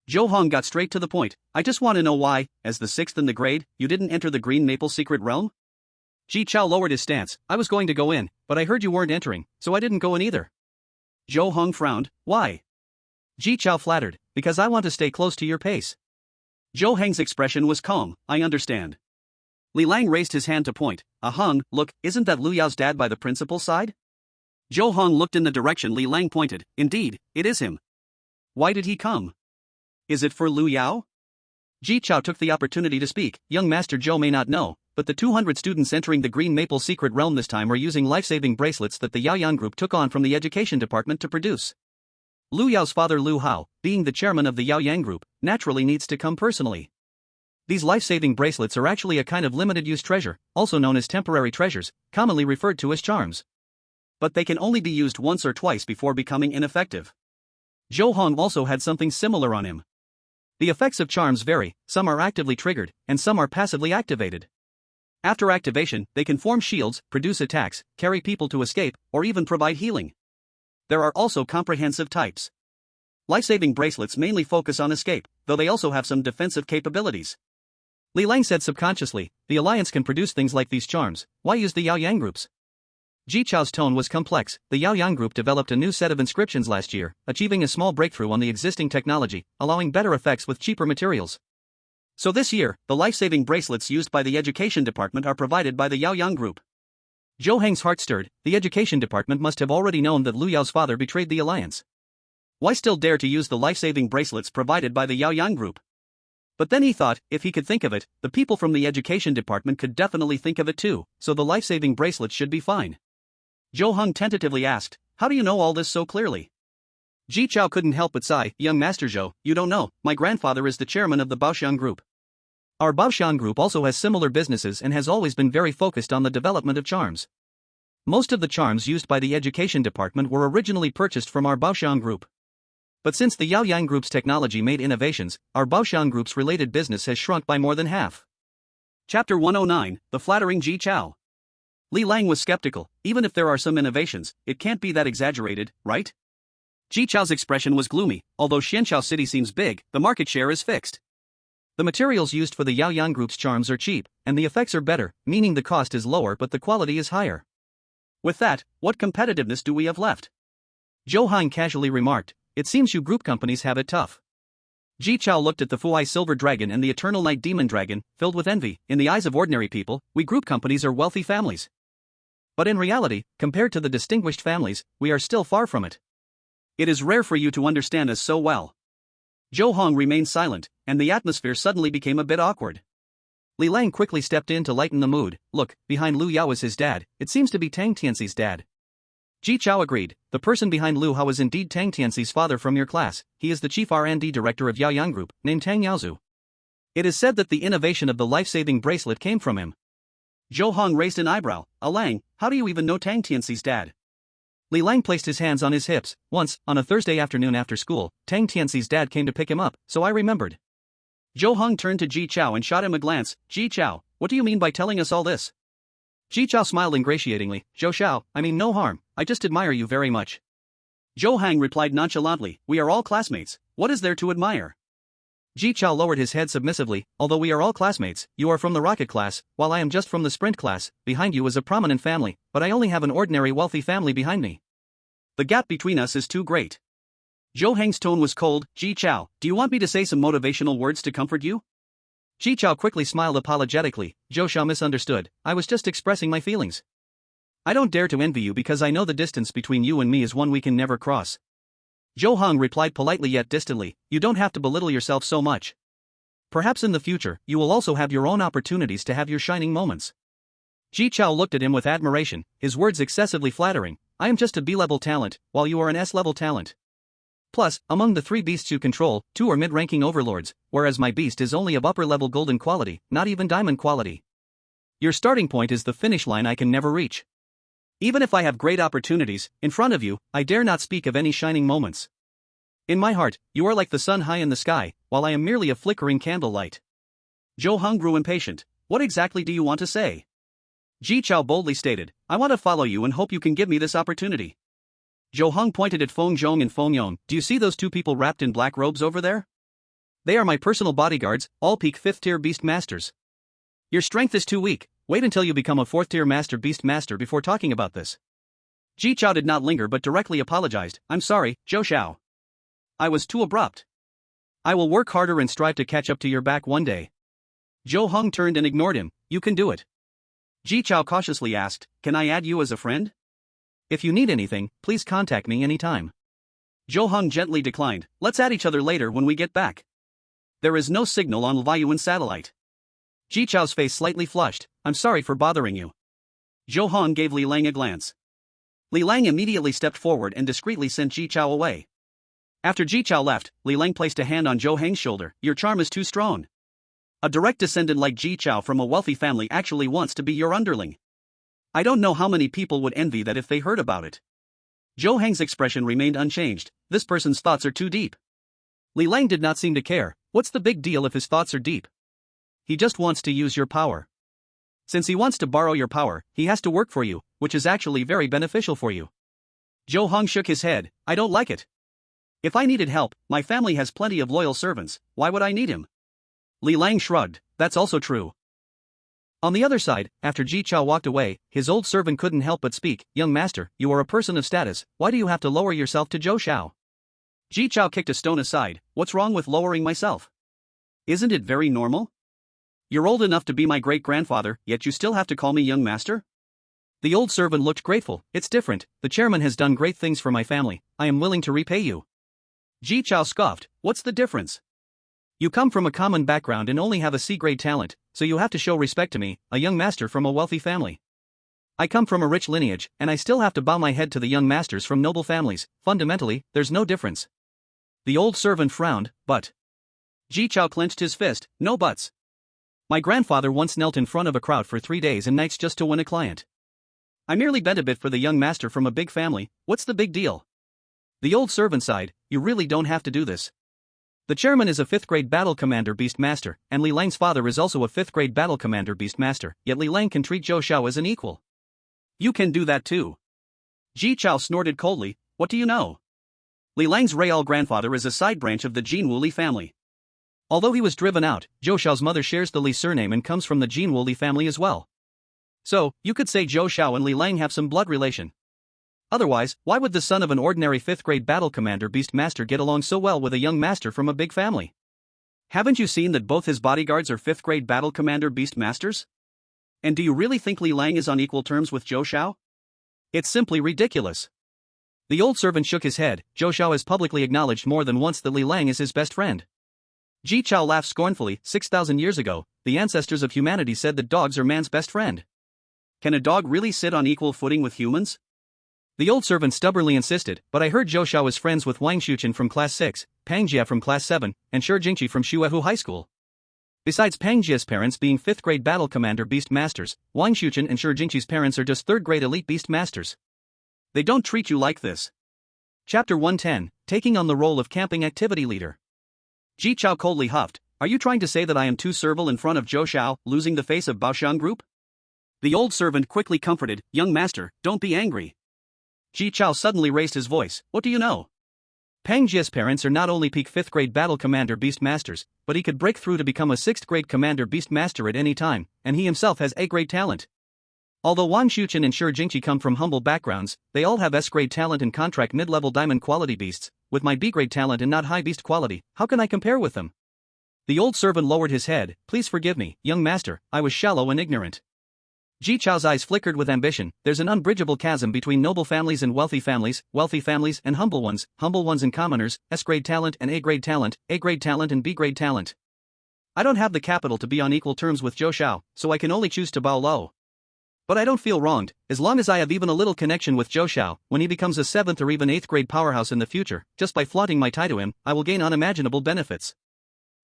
Zhou Heng got straight to the point. I just want to know why, as the 6th in the grade, you didn't enter the Green Maple secret realm? Ji Chao lowered his stance. I was going to go in, but I heard you weren't entering, so I didn't go in either. Zhou Heng frowned. Why? Ji Chao flattered. Because I want to stay close to your pace. Zhou Heng's expression was calm. I understand. Li Lang raised his hand to point. Heng, look, isn't that Lu Yao's dad by the principal's side? Zhou Heng looked in the direction Li Lang pointed. Indeed, it is him. Why did he come? Is it for Lu Yao? Ji Chao took the opportunity to speak. Young Master Zhou may not know, but the 200 students entering the Green Maple secret realm this time are using life-saving bracelets that the Yaoyang group took on from the education department to produce. Lu Yao's father Lu Hao, being the chairman of the Yaoyang group, naturally needs to come personally. These life-saving bracelets are actually a kind of limited-use treasure, also known as temporary treasures, commonly referred to as charms. But they can only be used once or twice before becoming ineffective. Zhou Heng also had something similar on him. The effects of charms vary, some are actively triggered, and some are passively activated. After activation, they can form shields, produce attacks, carry people to escape, or even provide healing. There are also comprehensive types. Life-saving bracelets mainly focus on escape, though they also have some defensive capabilities. Li Lang said subconsciously, the Alliance can produce things like these charms, why use the Yaoyang groups? Ji Chao's tone was complex. The Yaoyang group developed a new set of inscriptions last year, achieving a small breakthrough on the existing technology, allowing better effects with cheaper materials. So this year, the life-saving bracelets used by the education department are provided by the Yaoyang group. Zhou Heng's heart stirred. The education department must have already known that Lu Yao's father betrayed the Alliance. Why still dare to use the life-saving bracelets provided by the Yaoyang group? But then he thought, if he could think of it, the people from the education department could definitely think of it too, so the life-saving bracelet should be fine. Zhou Heng tentatively asked, how do you know all this so clearly? Ji Chao couldn't help but sigh, young Master Zhou, you don't know, my grandfather is the chairman of the Baoxiang Group. Our Baoxiang Group also has similar businesses and has always been very focused on the development of charms. Most of the charms used by the education department were originally purchased from our Baoxiang Group. But since the Yaoyang Group's technology made innovations, our Baoxiang Group's related business has shrunk by more than half. Chapter 109, The Flattering Ji Chao. Li Lang was skeptical. Even if there are some innovations, it can't be that exaggerated, right? Ji Chao's expression was gloomy. Although Xianchao City seems big, the market share is fixed. The materials used for the Yaoyang Group's charms are cheap, and the effects are better, meaning the cost is lower but the quality is higher. With that, what competitiveness do we have left? Zhou Heng casually remarked, it seems you group companies have it tough. Ji Chao looked at the Fuai Silver Dragon and the Eternal Night Demon Dragon, filled with envy. In the eyes of ordinary people, we group companies are wealthy families. But in reality, compared to the distinguished families, we are still far from it. It is rare for you to understand us so well. Zhou Heng remained silent, and the atmosphere suddenly became a bit awkward. Li Lang quickly stepped in to lighten the mood. Look, behind Lu Yao is his dad, it seems to be Tang Tianxi's dad. Ji Chao agreed, the person behind Lu Hao is indeed Tang Tianxi's father from your class, he is the chief R&D director of Yaoyang Group, named Tang Yaozu. It is said that the innovation of the life-saving bracelet came from him. Zhou Heng raised an eyebrow, Lang, how do you even know Tang Tianxi's dad? Li Lang placed his hands on his hips. Once, on a Thursday afternoon after school, Tang Tianxi's dad came to pick him up, so I remembered. Zhou Heng turned to Ji Chao and shot him a glance. Ji Chao, what do you mean by telling us all this? Ji Chao smiled ingratiatingly. Zhou Xiao, I mean no harm, I just admire you very much. Zhou Heng replied nonchalantly, we are all classmates, what is there to admire? Ji Chao lowered his head submissively, although we are all classmates, you are from the rocket class, while I am just from the sprint class, behind you is a prominent family, but I only have an ordinary wealthy family behind me. The gap between us is too great. Zhou Heng's tone was cold. Ji Chao, do you want me to say some motivational words to comfort you? Ji Chao quickly smiled apologetically. Zhou Xiao misunderstood, I was just expressing my feelings. I don't dare to envy you because I know the distance between you and me is one we can never cross. Zhou Heng replied politely yet distantly, you don't have to belittle yourself so much. Perhaps in the future, you will also have your own opportunities to have your shining moments. Ji Chao looked at him with admiration, his words excessively flattering. I am just a B-level talent, while you are an S-level talent. Plus, among the 3 beasts you control, 2 are mid-ranking overlords, whereas my beast is only of upper-level golden quality, not even diamond quality. Your starting point is the finish line I can never reach. Even if I have great opportunities in front of you, I dare not speak of any shining moments. In my heart, you are like the sun high in the sky, while I am merely a flickering candlelight. Zhou Heng grew impatient. What exactly do you want to say? Ji Chao boldly stated, I want to follow you and hope you can give me this opportunity. Zhou Heng pointed at Feng Zhong and Feng Yong. Do you see those 2 people wrapped in black robes over there? They are my personal bodyguards, all peak 5th-tier beast masters. Your strength is too weak. Wait until you become a 4th-tier master beast master before talking about this. Ji Chao did not linger but directly apologized. I'm sorry, Zhou Xiao. I was too abrupt. I will work harder and strive to catch up to your back one day. Zhou Heng turned and ignored him. You can do it. Ji Chao cautiously asked, can I add you as a friend? If you need anything, please contact me anytime. Zhou Heng gently declined. Let's add each other later when we get back. There is no signal on Lvaiyuan satellite. Ji Chao's face slightly flushed. I'm sorry for bothering you. Zhou Heng gave Li Lang a glance. Li Lang immediately stepped forward and discreetly sent Ji Chao away. After Ji Chao left, Li Lang placed a hand on Zhou Heng's shoulder. Your charm is too strong. A direct descendant like Ji Chao from a wealthy family actually wants to be your underling. I don't know how many people would envy that if they heard about it. Zhou Heng's expression remained unchanged. This person's thoughts are too deep. Li Lang did not seem to care. What's the big deal if his thoughts are deep? He just wants to use your power. Since he wants to borrow your power, he has to work for you, which is actually very beneficial for you. Zhou Heng shook his head. I don't like it. If I needed help, my family has plenty of loyal servants, why would I need him? Li Lang shrugged. That's also true. On the other side, after Ji Chao walked away, his old servant couldn't help but speak. Young master, you are a person of status, why do you have to lower yourself to Zhou Xiao? Ji Chao kicked a stone aside. What's wrong with lowering myself? Isn't it very normal? You're old enough to be my great-grandfather, yet you still have to call me young master? The old servant looked grateful. It's different, the chairman has done great things for my family, I am willing to repay you. Ji Chao scoffed. What's the difference? You come from a common background and only have a C-grade talent, so you have to show respect to me, a young master from a wealthy family. I come from a rich lineage, and I still have to bow my head to the young masters from noble families. Fundamentally, there's no difference. The old servant frowned, but Ji Chao clenched his fist. No buts. My grandfather once knelt in front of a crowd for 3 days and nights just to win a client. I merely bent a bit for the young master from a big family. What's the big deal? The old servant sighed. You really don't have to do this. The chairman is a 5th grade battle commander beast master, and Li Lang's father is also a 5th grade battle commander beast master, yet Li Lang can treat Zhou Xiao as an equal. You can do that too. Ji Chao snorted coldly. What do you know? Li Lang's real grandfather is a side branch of the Jinwu Li family. Although he was driven out, Zhou Xiao's mother shares the Li surname and comes from the Jinwu Li family as well. So, you could say Zhou Xiao and Li Lang have some blood relation. Otherwise, why would the son of an ordinary 5th grade battle commander beast master get along so well with a young master from a big family? Haven't you seen that both his bodyguards are 5th grade battle commander beast masters? And do you really think Li Lang is on equal terms with Zhou Xiao? It's simply ridiculous. The old servant shook his head. Zhou Xiao has publicly acknowledged more than once that Li Lang is his best friend. Ji Chao laughed scornfully. 6,000 years ago, the ancestors of humanity said that dogs are man's best friend. Can a dog really sit on equal footing with humans? The old servant stubbornly insisted, but I heard Zhou Xiao is friends with Wang Xuchen from class 6, Pang Jia from class 7, and Shi Jingqi from Xuehu High School. Besides Pang Jia's parents being 5th grade battle commander beast masters, Wang Xuchen and Shi Jingqi's parents are just 3rd grade elite beast masters. They don't treat you like this. Chapter 110, Taking on the role of camping activity leader. Ji Chao coldly huffed. Are you trying to say that I am too servile in front of Zhou Xiao, losing the face of Baoshan Group? The old servant quickly comforted. Young master, don't be angry. Ji Chao suddenly raised his voice. What do you know? Pang Jia's parents are not only peak 5th grade battle commander beast masters, but he could break through to become a 6th grade commander beast master at any time, and he himself has A-grade talent. Although Wang Xuchen and Shi Jingqi come from humble backgrounds, they all have S-grade talent and contract mid-level diamond quality beasts. With my B-grade talent and not high beast quality, how can I compare with them? The old servant lowered his head. Please forgive me, young master, I was shallow and ignorant. Ji Chao's eyes flickered with ambition. There's an unbridgeable chasm between noble families and wealthy families and humble ones and commoners, S-grade talent and A-grade talent and B-grade talent. I don't have the capital to be on equal terms with Zhou Xiao, so I can only choose to bow low. But I don't feel wronged, as long as I have even a little connection with Zhou Xiao. When he becomes a 7th or even 8th grade powerhouse in the future, just by flaunting my tie to him, I will gain unimaginable benefits.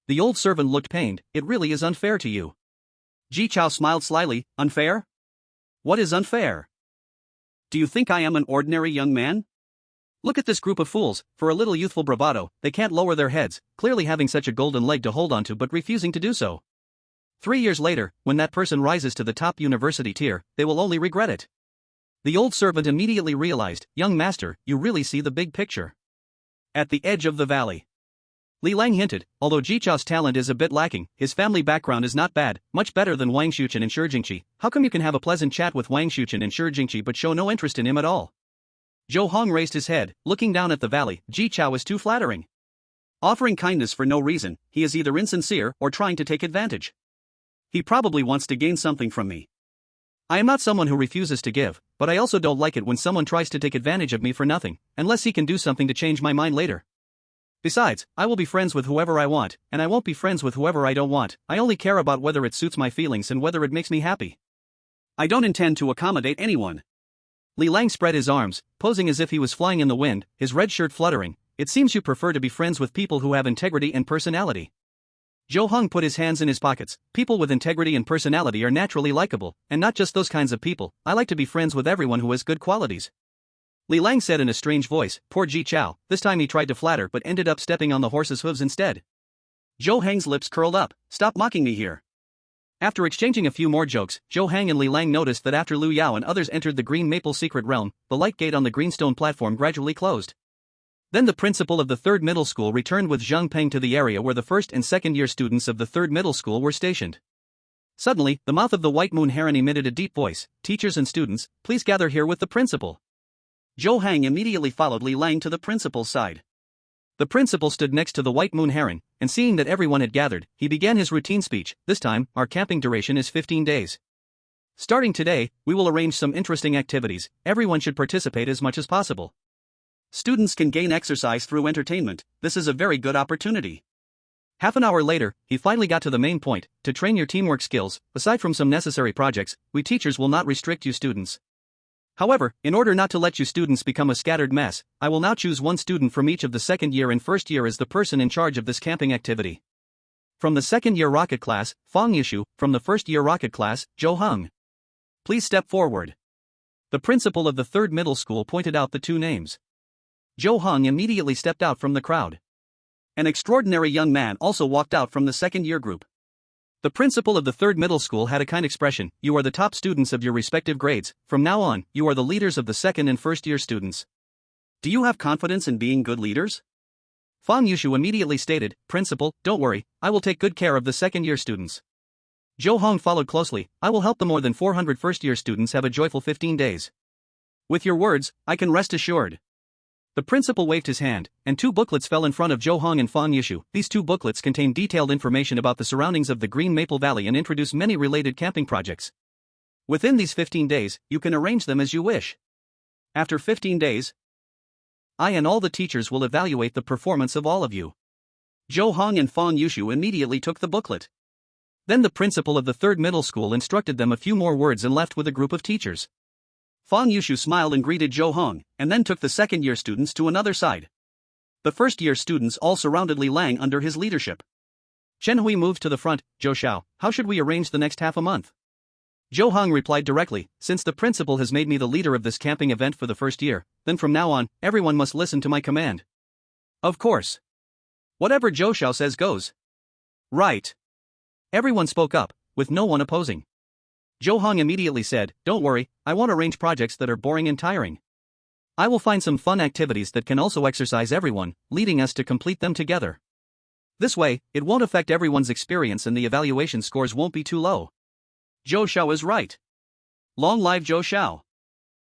The old servant looked pained. It really is unfair to you. Ji Chao smiled slyly. Unfair? What is unfair? Do you think I am an ordinary young man? Look at this group of fools. For a little youthful bravado, they can't lower their heads, clearly having such a golden leg to hold onto but refusing to do so. 3 years later, when that person rises to the top university tier, they will only regret it. The old servant immediately realized, young master, you really see the big picture. At the edge of the valley. Li Lang hinted, although Ji Chao's talent is a bit lacking, his family background is not bad, much better than Wang Xuchen and Shi Jingqi. How come you can have a pleasant chat with Wang Xuchen and Shi Jingqi but show no interest in him at all? Zhou Heng raised his head, looking down at the valley. Ji Chao is too flattering. Offering kindness for no reason, he is either insincere or trying to take advantage. He probably wants to gain something from me. I am not someone who refuses to give, but I also don't like it when someone tries to take advantage of me for nothing, unless he can do something to change my mind later. Besides, I will be friends with whoever I want, and I won't be friends with whoever I don't want. I only care about whether it suits my feelings and whether it makes me happy. I don't intend to accommodate anyone. Li Lang spread his arms, posing as if he was flying in the wind, his red shirt fluttering. It seems you prefer to be friends with people who have integrity and personality. Zhou Heng put his hands in his pockets. People with integrity and personality are naturally likable, and not just those kinds of people. I like to be friends with everyone who has good qualities. Li Lang said in a strange voice. Poor Ji Chao, this time he tried to flatter but ended up stepping on the horse's hooves instead. Zhou Heng's lips curled up. Stop mocking me here. After exchanging a few more jokes, Zhou Heng and Li Lang noticed that after Lu Yao and others entered the Green Maple Secret Realm, the light gate on the greenstone platform gradually closed. Then the principal of the 3rd middle school returned with Zhang Peng to the area where the 1st and 2nd year students of the 3rd middle school were stationed. Suddenly, the mouth of the White Moon Heron emitted a deep voice. Teachers and students, please gather here with the principal. Zhou Heng immediately followed Li Lang to the principal's side. The principal stood next to the White Moon Heron, and seeing that everyone had gathered, he began his routine speech. This time, our camping duration is 15 days. Starting today, we will arrange some interesting activities. Everyone should participate as much as possible. Students can gain exercise through entertainment. This is a very good opportunity. Half an hour later, he finally got to the main point: to train your teamwork skills. Aside from some necessary projects, we teachers will not restrict you students. However, in order not to let you students become a scattered mess, I will now choose one student from each of the second year and first year as the person in charge of this camping activity. From the second year rocket class, Fengyi Azure. From the first year rocket class, Zhou Heng. Please step forward. The principal of the third middle school pointed out the two names. Zhou Heng immediately stepped out from the crowd. An extraordinary young man also walked out from the second year group. The principal of the third middle school had a kind expression: you are the top students of your respective grades, from now on, you are the leaders of the second and first year students. Do you have confidence in being good leaders? Fengyi Azure immediately stated, Principal, don't worry, I will take good care of the second year students. Zhou Heng followed closely, I will help the more than 400 first year students have a joyful 15 days. With your words, I can rest assured. The principal waved his hand, and two booklets fell in front of Zhou Heng and Fengyi Azure. These two booklets contain detailed information about the surroundings of the Green Maple Valley and introduce many related camping projects. Within these 15 days, you can arrange them as you wish. After 15 days, I and all the teachers will evaluate the performance of all of you. Zhou Heng and Fengyi Azure immediately took the booklet. Then the principal of the third middle school instructed them a few more words and left with a group of teachers. Fengyi Azure smiled and greeted Zhou Heng, and then took the second-year students to another side. The first-year students all surrounded Li Lang under his leadership. Chen Hui moved to the front. Zhou Xiao, how should we arrange the next half a month? Zhou Heng replied directly, since the principal has made me the leader of this camping event for the first year, then from now on, everyone must listen to my command. Of course. Whatever Zhou Xiao says goes. Right. Everyone spoke up, with no one opposing. Zhou Heng immediately said, don't worry, I won't arrange projects that are boring and tiring. I will find some fun activities that can also exercise everyone, leading us to complete them together. This way, it won't affect everyone's experience and the evaluation scores won't be too low. Zhou Xiao is right. Long live Zhou Xiao.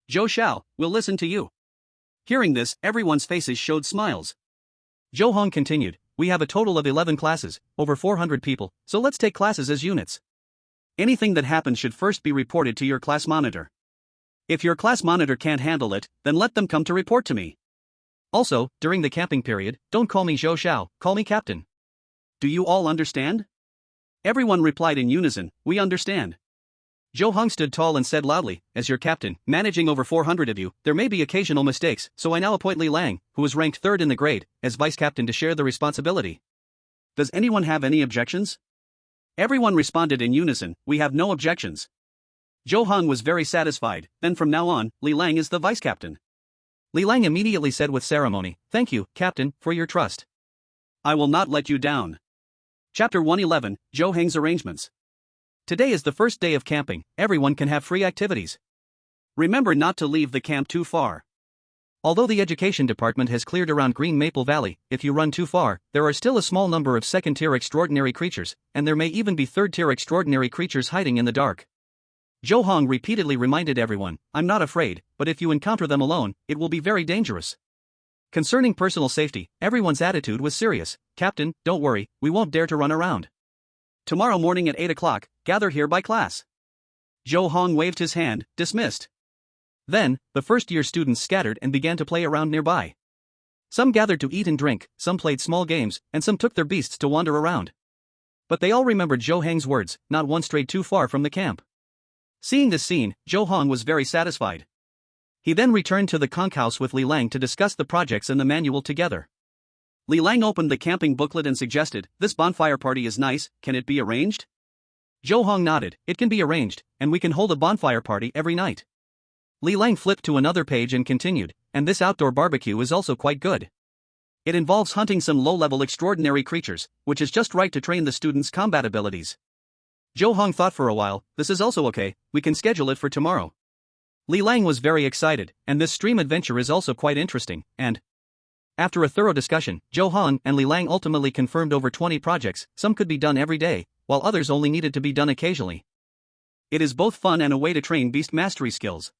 Zhou Xiao, we'll listen to you. Hearing this, everyone's faces showed smiles. Zhou Heng continued, we have a total of 11 classes, over 400 people, so let's take classes as units. Anything that happens should first be reported to your class monitor. If your class monitor can't handle it, then let them come to report to me. Also, during the camping period, don't call me Zhou Xiao, call me Captain. Do you all understand? Everyone replied in unison, we understand. Zhou Heng stood tall and said loudly, as your captain, managing over 400 of you, there may be occasional mistakes, so I now appoint Li Lang, who is ranked third in the grade, as vice captain to share the responsibility. Does anyone have any objections? Everyone responded in unison, we have no objections. Zhou Heng was very satisfied, then from now on, Li Lang is the vice captain. Li Lang immediately said with ceremony, thank you, Captain, for your trust. I will not let you down. Chapter 111, Zhou Heng's arrangements. Today is the first day of camping, everyone can have free activities. Remember not to leave the camp too far. Although the education department has cleared around Green Maple Valley, if you run too far, there are still a small number of second-tier extraordinary creatures, and there may even be third-tier extraordinary creatures hiding in the dark. Zhou Heng repeatedly reminded everyone, I'm not afraid, but if you encounter them alone, it will be very dangerous. Concerning personal safety, everyone's attitude was serious. Captain, don't worry, we won't dare to run around. Tomorrow morning at 8 o'clock, gather here by class. Zhou Heng waved his hand, dismissed. Then, the first-year students scattered and began to play around nearby. Some gathered to eat and drink, some played small games, and some took their beasts to wander around. But they all remembered Zhou Heng's words, not one strayed too far from the camp. Seeing this scene, Zhou Heng was very satisfied. He then returned to the conch house with Li Lang to discuss the projects and the manual together. Li Lang opened the camping booklet and suggested, this bonfire party is nice, can it be arranged? Zhou Heng nodded, it can be arranged, and we can hold a bonfire party every night. Li Lang flipped to another page and continued, and this outdoor barbecue is also quite good. It involves hunting some low-level extraordinary creatures, which is just right to train the students' combat abilities. Zhou Heng thought for a while, this is also okay, we can schedule it for tomorrow. Li Lang was very excited, and this stream adventure is also quite interesting, and after a thorough discussion, Zhou Heng and Li Lang ultimately confirmed over 20 projects, some could be done every day, while others only needed to be done occasionally. It is both fun and a way to train beast mastery skills.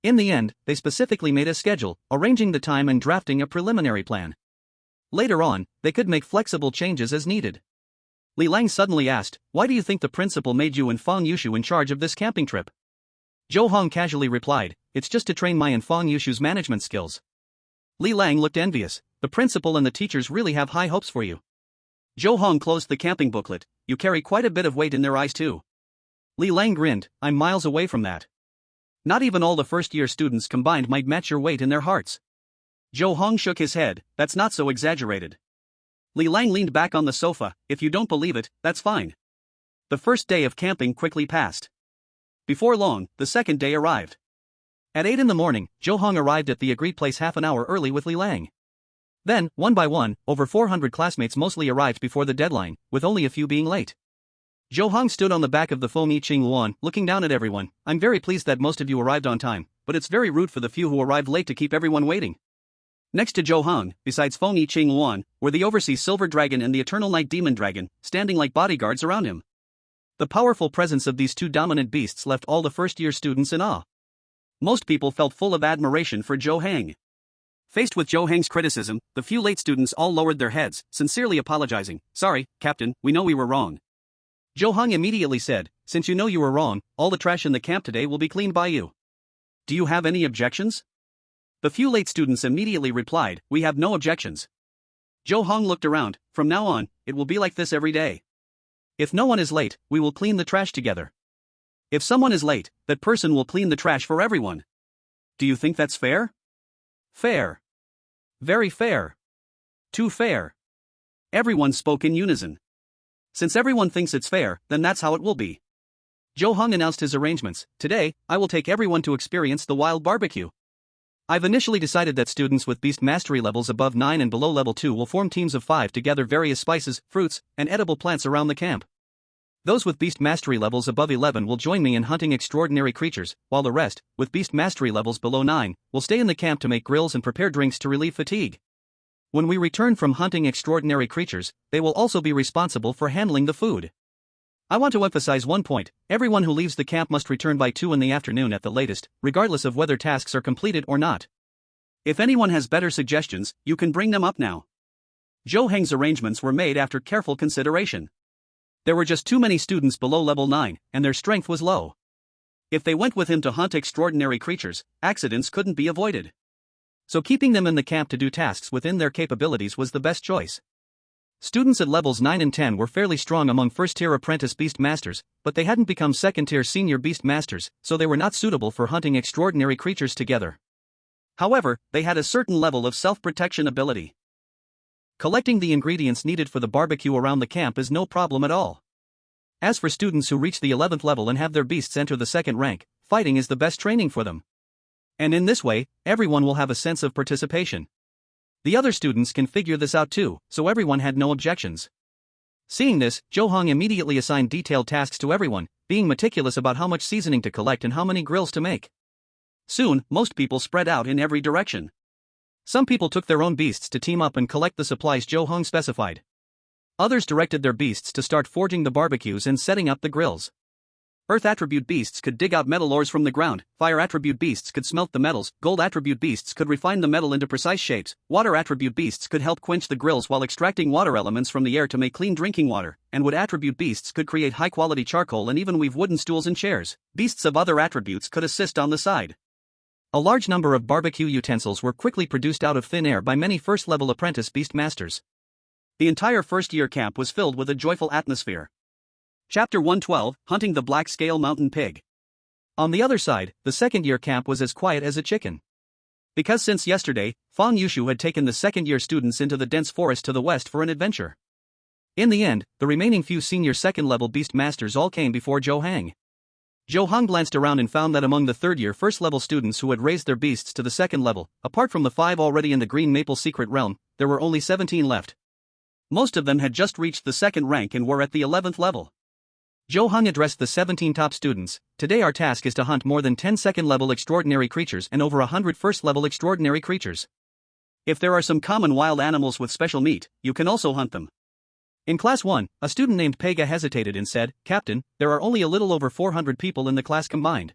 In the end, they specifically made a schedule, arranging the time and drafting a preliminary plan. Later on, they could make flexible changes as needed. Li Lang suddenly asked, why do you think the principal made you and Fengyi Azure in charge of this camping trip? Zhou Heng casually replied, it's just to train my and Fengyi Azure's management skills. Li Lang looked envious, the principal and the teachers really have high hopes for you. Zhou Heng closed the camping booklet. You carry quite a bit of weight in their eyes too. Li Lang grinned. I'm miles away from that. Not even all the first-year students combined might match your weight in their hearts. Zhou Heng shook his head. That's not so exaggerated. Li Lang leaned back on the sofa. If you don't believe it, that's fine. The first day of camping quickly passed. Before long, the second day arrived. At 8 in the morning, Zhou Heng arrived at the agreed place half an hour early with Li Lang. Then, one by one, over 400 classmates mostly arrived before the deadline, with only a few being late. Zhou Heng stood on the back of the Fengyi Azure Luan, looking down at everyone. I'm very pleased that most of you arrived on time, but it's very rude for the few who arrived late to keep everyone waiting. Next to Zhou Heng, besides Fengyi Azure Luan, were the Overseas Silver Dragon and the Eternal Night Demon Dragon, standing like bodyguards around him. The powerful presence of these two dominant beasts left all the first-year students in awe. Most people felt full of admiration for Zhou Heng. Faced with Zhou Heng's criticism, the few late students all lowered their heads, sincerely apologizing. Sorry, Captain, we know we were wrong. Zhou Heng immediately said, since you know you were wrong, all the trash in the camp today will be cleaned by you. Do you have any objections? The few late students immediately replied, we have no objections. Zhou Heng looked around. From now on, it will be like this every day. If no one is late, we will clean the trash together. If someone is late, that person will clean the trash for everyone. Do you think that's fair? Fair. Very fair. Too fair. Everyone spoke in unison. Since everyone thinks it's fair, then that's how it will be. Zhou Heng announced his arrangements. Today, I will take everyone to experience the wild barbecue. I've initially decided that students with beast mastery levels above 9 and below level 2 will form teams of 5 to gather various spices, fruits, and edible plants around the camp. Those with beast mastery levels above 11 will join me in hunting extraordinary creatures, while the rest, with beast mastery levels below 9, will stay in the camp to make grills and prepare drinks to relieve fatigue. When we return from hunting extraordinary creatures, they will also be responsible for handling the food. I want to emphasize one point: everyone who leaves the camp must return by 2 in the afternoon at the latest, regardless of whether tasks are completed or not. If anyone has better suggestions, you can bring them up now. Zhou Heng's arrangements were made after careful consideration. There were just too many students below level 9, and their strength was low. If they went with him to hunt extraordinary creatures, accidents couldn't be avoided. So keeping them in the camp to do tasks within their capabilities was the best choice. Students at levels 9 and 10 were fairly strong among first-tier apprentice beast masters, but they hadn't become second-tier senior beast masters, so they were not suitable for hunting extraordinary creatures together. However, they had a certain level of self-protection ability. Collecting the ingredients needed for the barbecue around the camp is no problem at all. As for students who reach the 11th level and have their beasts enter the second rank, fighting is the best training for them. And in this way, everyone will have a sense of participation. The other students can figure this out too, so everyone had no objections. Seeing this, Zhou Heng immediately assigned detailed tasks to everyone, being meticulous about how much seasoning to collect and how many grills to make. Soon, most people spread out in every direction. Some people took their own beasts to team up and collect the supplies Zhou Heng specified. Others directed their beasts to start forging the barbecues and setting up the grills. Earth attribute beasts could dig out metal ores from the ground, fire attribute beasts could smelt the metals, gold attribute beasts could refine the metal into precise shapes, water attribute beasts could help quench the grills while extracting water elements from the air to make clean drinking water, and wood attribute beasts could create high-quality charcoal and even weave wooden stools and chairs. Beasts of other attributes could assist on the side. A large number of barbecue utensils were quickly produced out of thin air by many first-level apprentice beast masters. The entire first-year camp was filled with a joyful atmosphere. Chapter 112, Hunting the Black Scale Mountain Pig. On the other side, the second-year camp was as quiet as a chicken. Because since yesterday, Fang Yushu had taken the second-year students into the dense forest to the west for an adventure. In the end, the remaining few senior second-level beast masters all came before Zhou Heng. Zhou Heng glanced around and found that among the third-year first-level students who had raised their beasts to the second level, apart from the 5 already in the Green Maple Secret Realm, there were only 17 left. Most of them had just reached the second rank and were at the 11th level. Zhou Heng addressed the 17 top students. Today our task is to hunt more than 10 second-level extraordinary creatures and over 100 first-level extraordinary creatures. If there are some common wild animals with special meat, you can also hunt them. In Class 1, a student named Pega hesitated and said, Captain, there are only a little over 400 people in the class combined.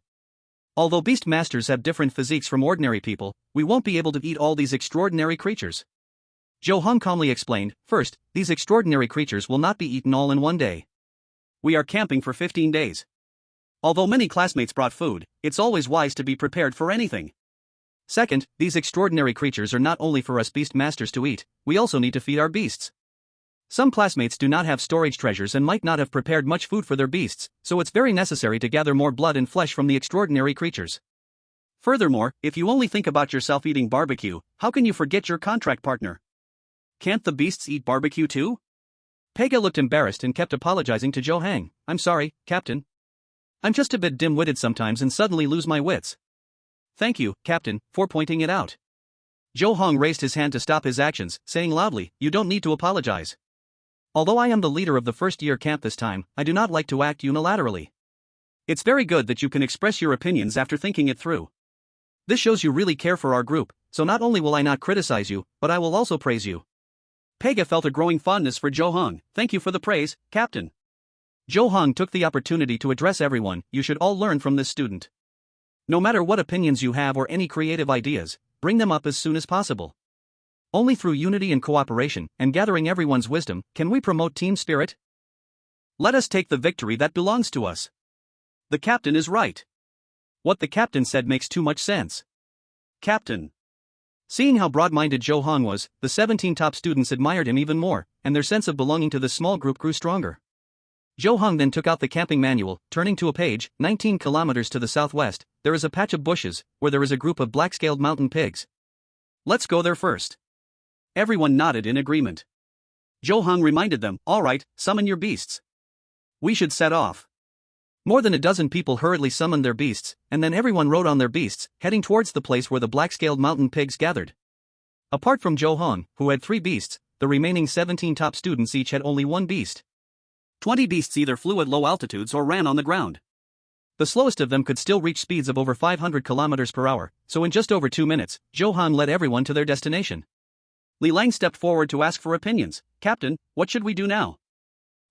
Although beast masters have different physiques from ordinary people, we won't be able to eat all these extraordinary creatures. Zhou Heng calmly explained, first, these extraordinary creatures will not be eaten all in one day. We are camping for 15 days. Although many classmates brought food, it's always wise to be prepared for anything. Second, these extraordinary creatures are not only for us beast masters to eat, we also need to feed our beasts. Some classmates do not have storage treasures and might not have prepared much food for their beasts, so it's very necessary to gather more blood and flesh from the extraordinary creatures. Furthermore, if you only think about yourself eating barbecue, how can you forget your contract partner? Can't the beasts eat barbecue too? Pega looked embarrassed and kept apologizing to Zhou Heng. I'm sorry, Captain. I'm just a bit dim-witted sometimes and suddenly lose my wits. Thank you, Captain, for pointing it out. Zhou Heng raised his hand to stop his actions, saying loudly, you don't need to apologize. Although I am the leader of the first-year camp this time, I do not like to act unilaterally. It's very good that you can express your opinions after thinking it through. This shows you really care for our group, so not only will I not criticize you, but I will also praise you. Pega felt a growing fondness for Zhou Heng. Thank you for the praise, Captain. Zhou Heng took the opportunity to address everyone. You should all learn from this student. No matter what opinions you have or any creative ideas, bring them up as soon as possible. Only through unity and cooperation, and gathering everyone's wisdom, can we promote team spirit. Let us take the victory that belongs to us. The captain is right. What the captain said makes too much sense. Captain. Seeing how broad-minded Zhou Heng was, the 17 top students admired him even more, and their sense of belonging to this small group grew stronger. Zhou Heng then took out the camping manual, turning to a page. 19 kilometers to the southwest, there is a patch of bushes, where there is a group of black-scaled mountain pigs. Let's go there first. Everyone nodded in agreement. Zhou Heng reminded them, all right, summon your beasts. We should set off. More than a dozen people hurriedly summoned their beasts, and then everyone rode on their beasts, heading towards the place where the black-scaled mountain pigs gathered. Apart from Zhou Heng, who had 3 beasts, the remaining 17 top students each had only 1 beast. 20 beasts either flew at low altitudes or ran on the ground. The slowest of them could still reach speeds of over 500 kilometers per hour, so in just over 2 minutes, Zhou Heng led everyone to their destination. Li Lang stepped forward to ask for opinions. Captain, what should we do now?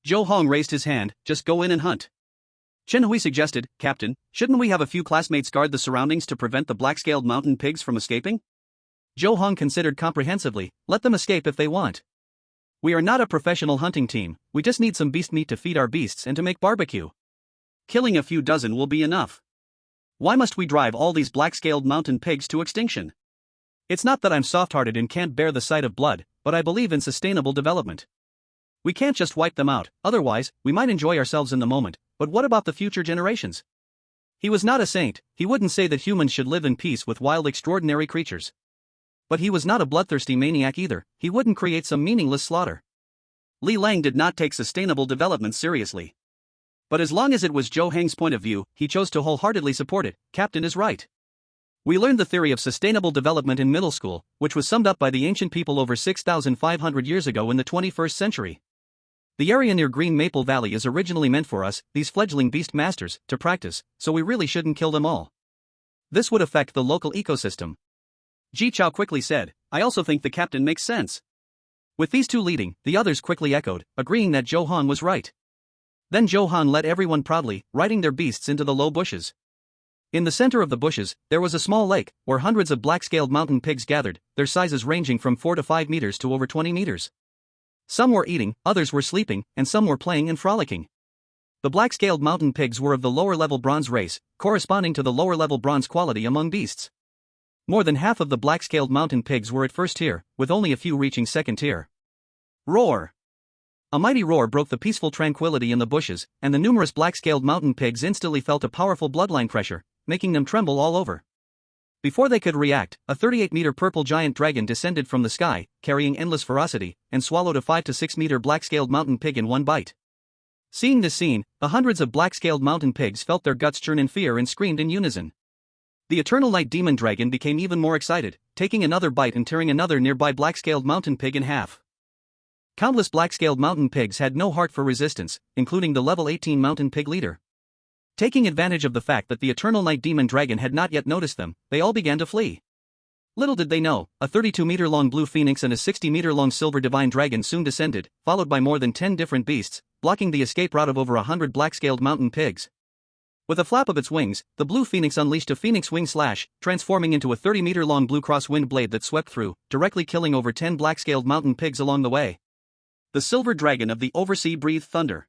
Zhou Heng raised his hand, just go in and hunt. Chen Hui suggested, Captain, shouldn't we have a few classmates guard the surroundings to prevent the black-scaled mountain pigs from escaping? Zhou Heng considered comprehensively, let them escape if they want. We are not a professional hunting team, we just need some beast meat to feed our beasts and to make barbecue. Killing a few dozen will be enough. Why must we drive all these black-scaled mountain pigs to extinction? It's not that I'm soft-hearted and can't bear the sight of blood, but I believe in sustainable development. We can't just wipe them out, otherwise, we might enjoy ourselves in the moment, but what about the future generations? He was not a saint, he wouldn't say that humans should live in peace with wild extraordinary creatures. But he was not a bloodthirsty maniac either, he wouldn't create some meaningless slaughter. Li Lang did not take sustainable development seriously. But as long as it was Zhou Heng's point of view, he chose to wholeheartedly support it. Captain is right. We learned the theory of sustainable development in middle school, which was summed up by the ancient people over 6,500 years ago in the 21st century. The area near Green Maple Valley is originally meant for us, these fledgling beast masters, to practice, so we really shouldn't kill them all. This would affect the local ecosystem. Ji Chao quickly said, I also think the captain makes sense. With these two leading, the others quickly echoed, agreeing that Zhou Heng was right. Then Zhou Heng led everyone proudly, riding their beasts into the low bushes. In the center of the bushes, there was a small lake, where hundreds of black-scaled mountain pigs gathered, their sizes ranging from 4 to 5 meters to over 20 meters. Some were eating, others were sleeping, and some were playing and frolicking. The black-scaled mountain pigs were of the lower-level bronze race, corresponding to the lower-level bronze quality among beasts. More than half of the black-scaled mountain pigs were at first tier, with only a few reaching second tier. Roar! A mighty roar broke the peaceful tranquility in the bushes, and the numerous black-scaled mountain pigs instantly felt a powerful bloodline pressure, making them tremble all over. Before they could react, a 38-meter purple giant dragon descended from the sky, carrying endless ferocity, and swallowed a 5 to 6 meter black-scaled mountain pig in one bite. Seeing this scene, the hundreds of black-scaled mountain pigs felt their guts churn in fear and screamed in unison. The Eternal Night Demon Dragon became even more excited, taking another bite and tearing another nearby black-scaled mountain pig in half. Countless black-scaled mountain pigs had no heart for resistance, including the level 18 mountain pig leader. Taking advantage of the fact that the Eternal Night Demon Dragon had not yet noticed them, they all began to flee. Little did they know, a 32-meter-long blue phoenix and a 60-meter-long silver divine dragon soon descended, followed by more than 10 different beasts, blocking the escape route of over 100 black-scaled mountain pigs. With a flap of its wings, the blue phoenix unleashed a phoenix wing slash, transforming into a 30-meter-long blue cross-wind blade that swept through, directly killing over 10 black-scaled mountain pigs along the way. The silver dragon of the oversea breathed thunder.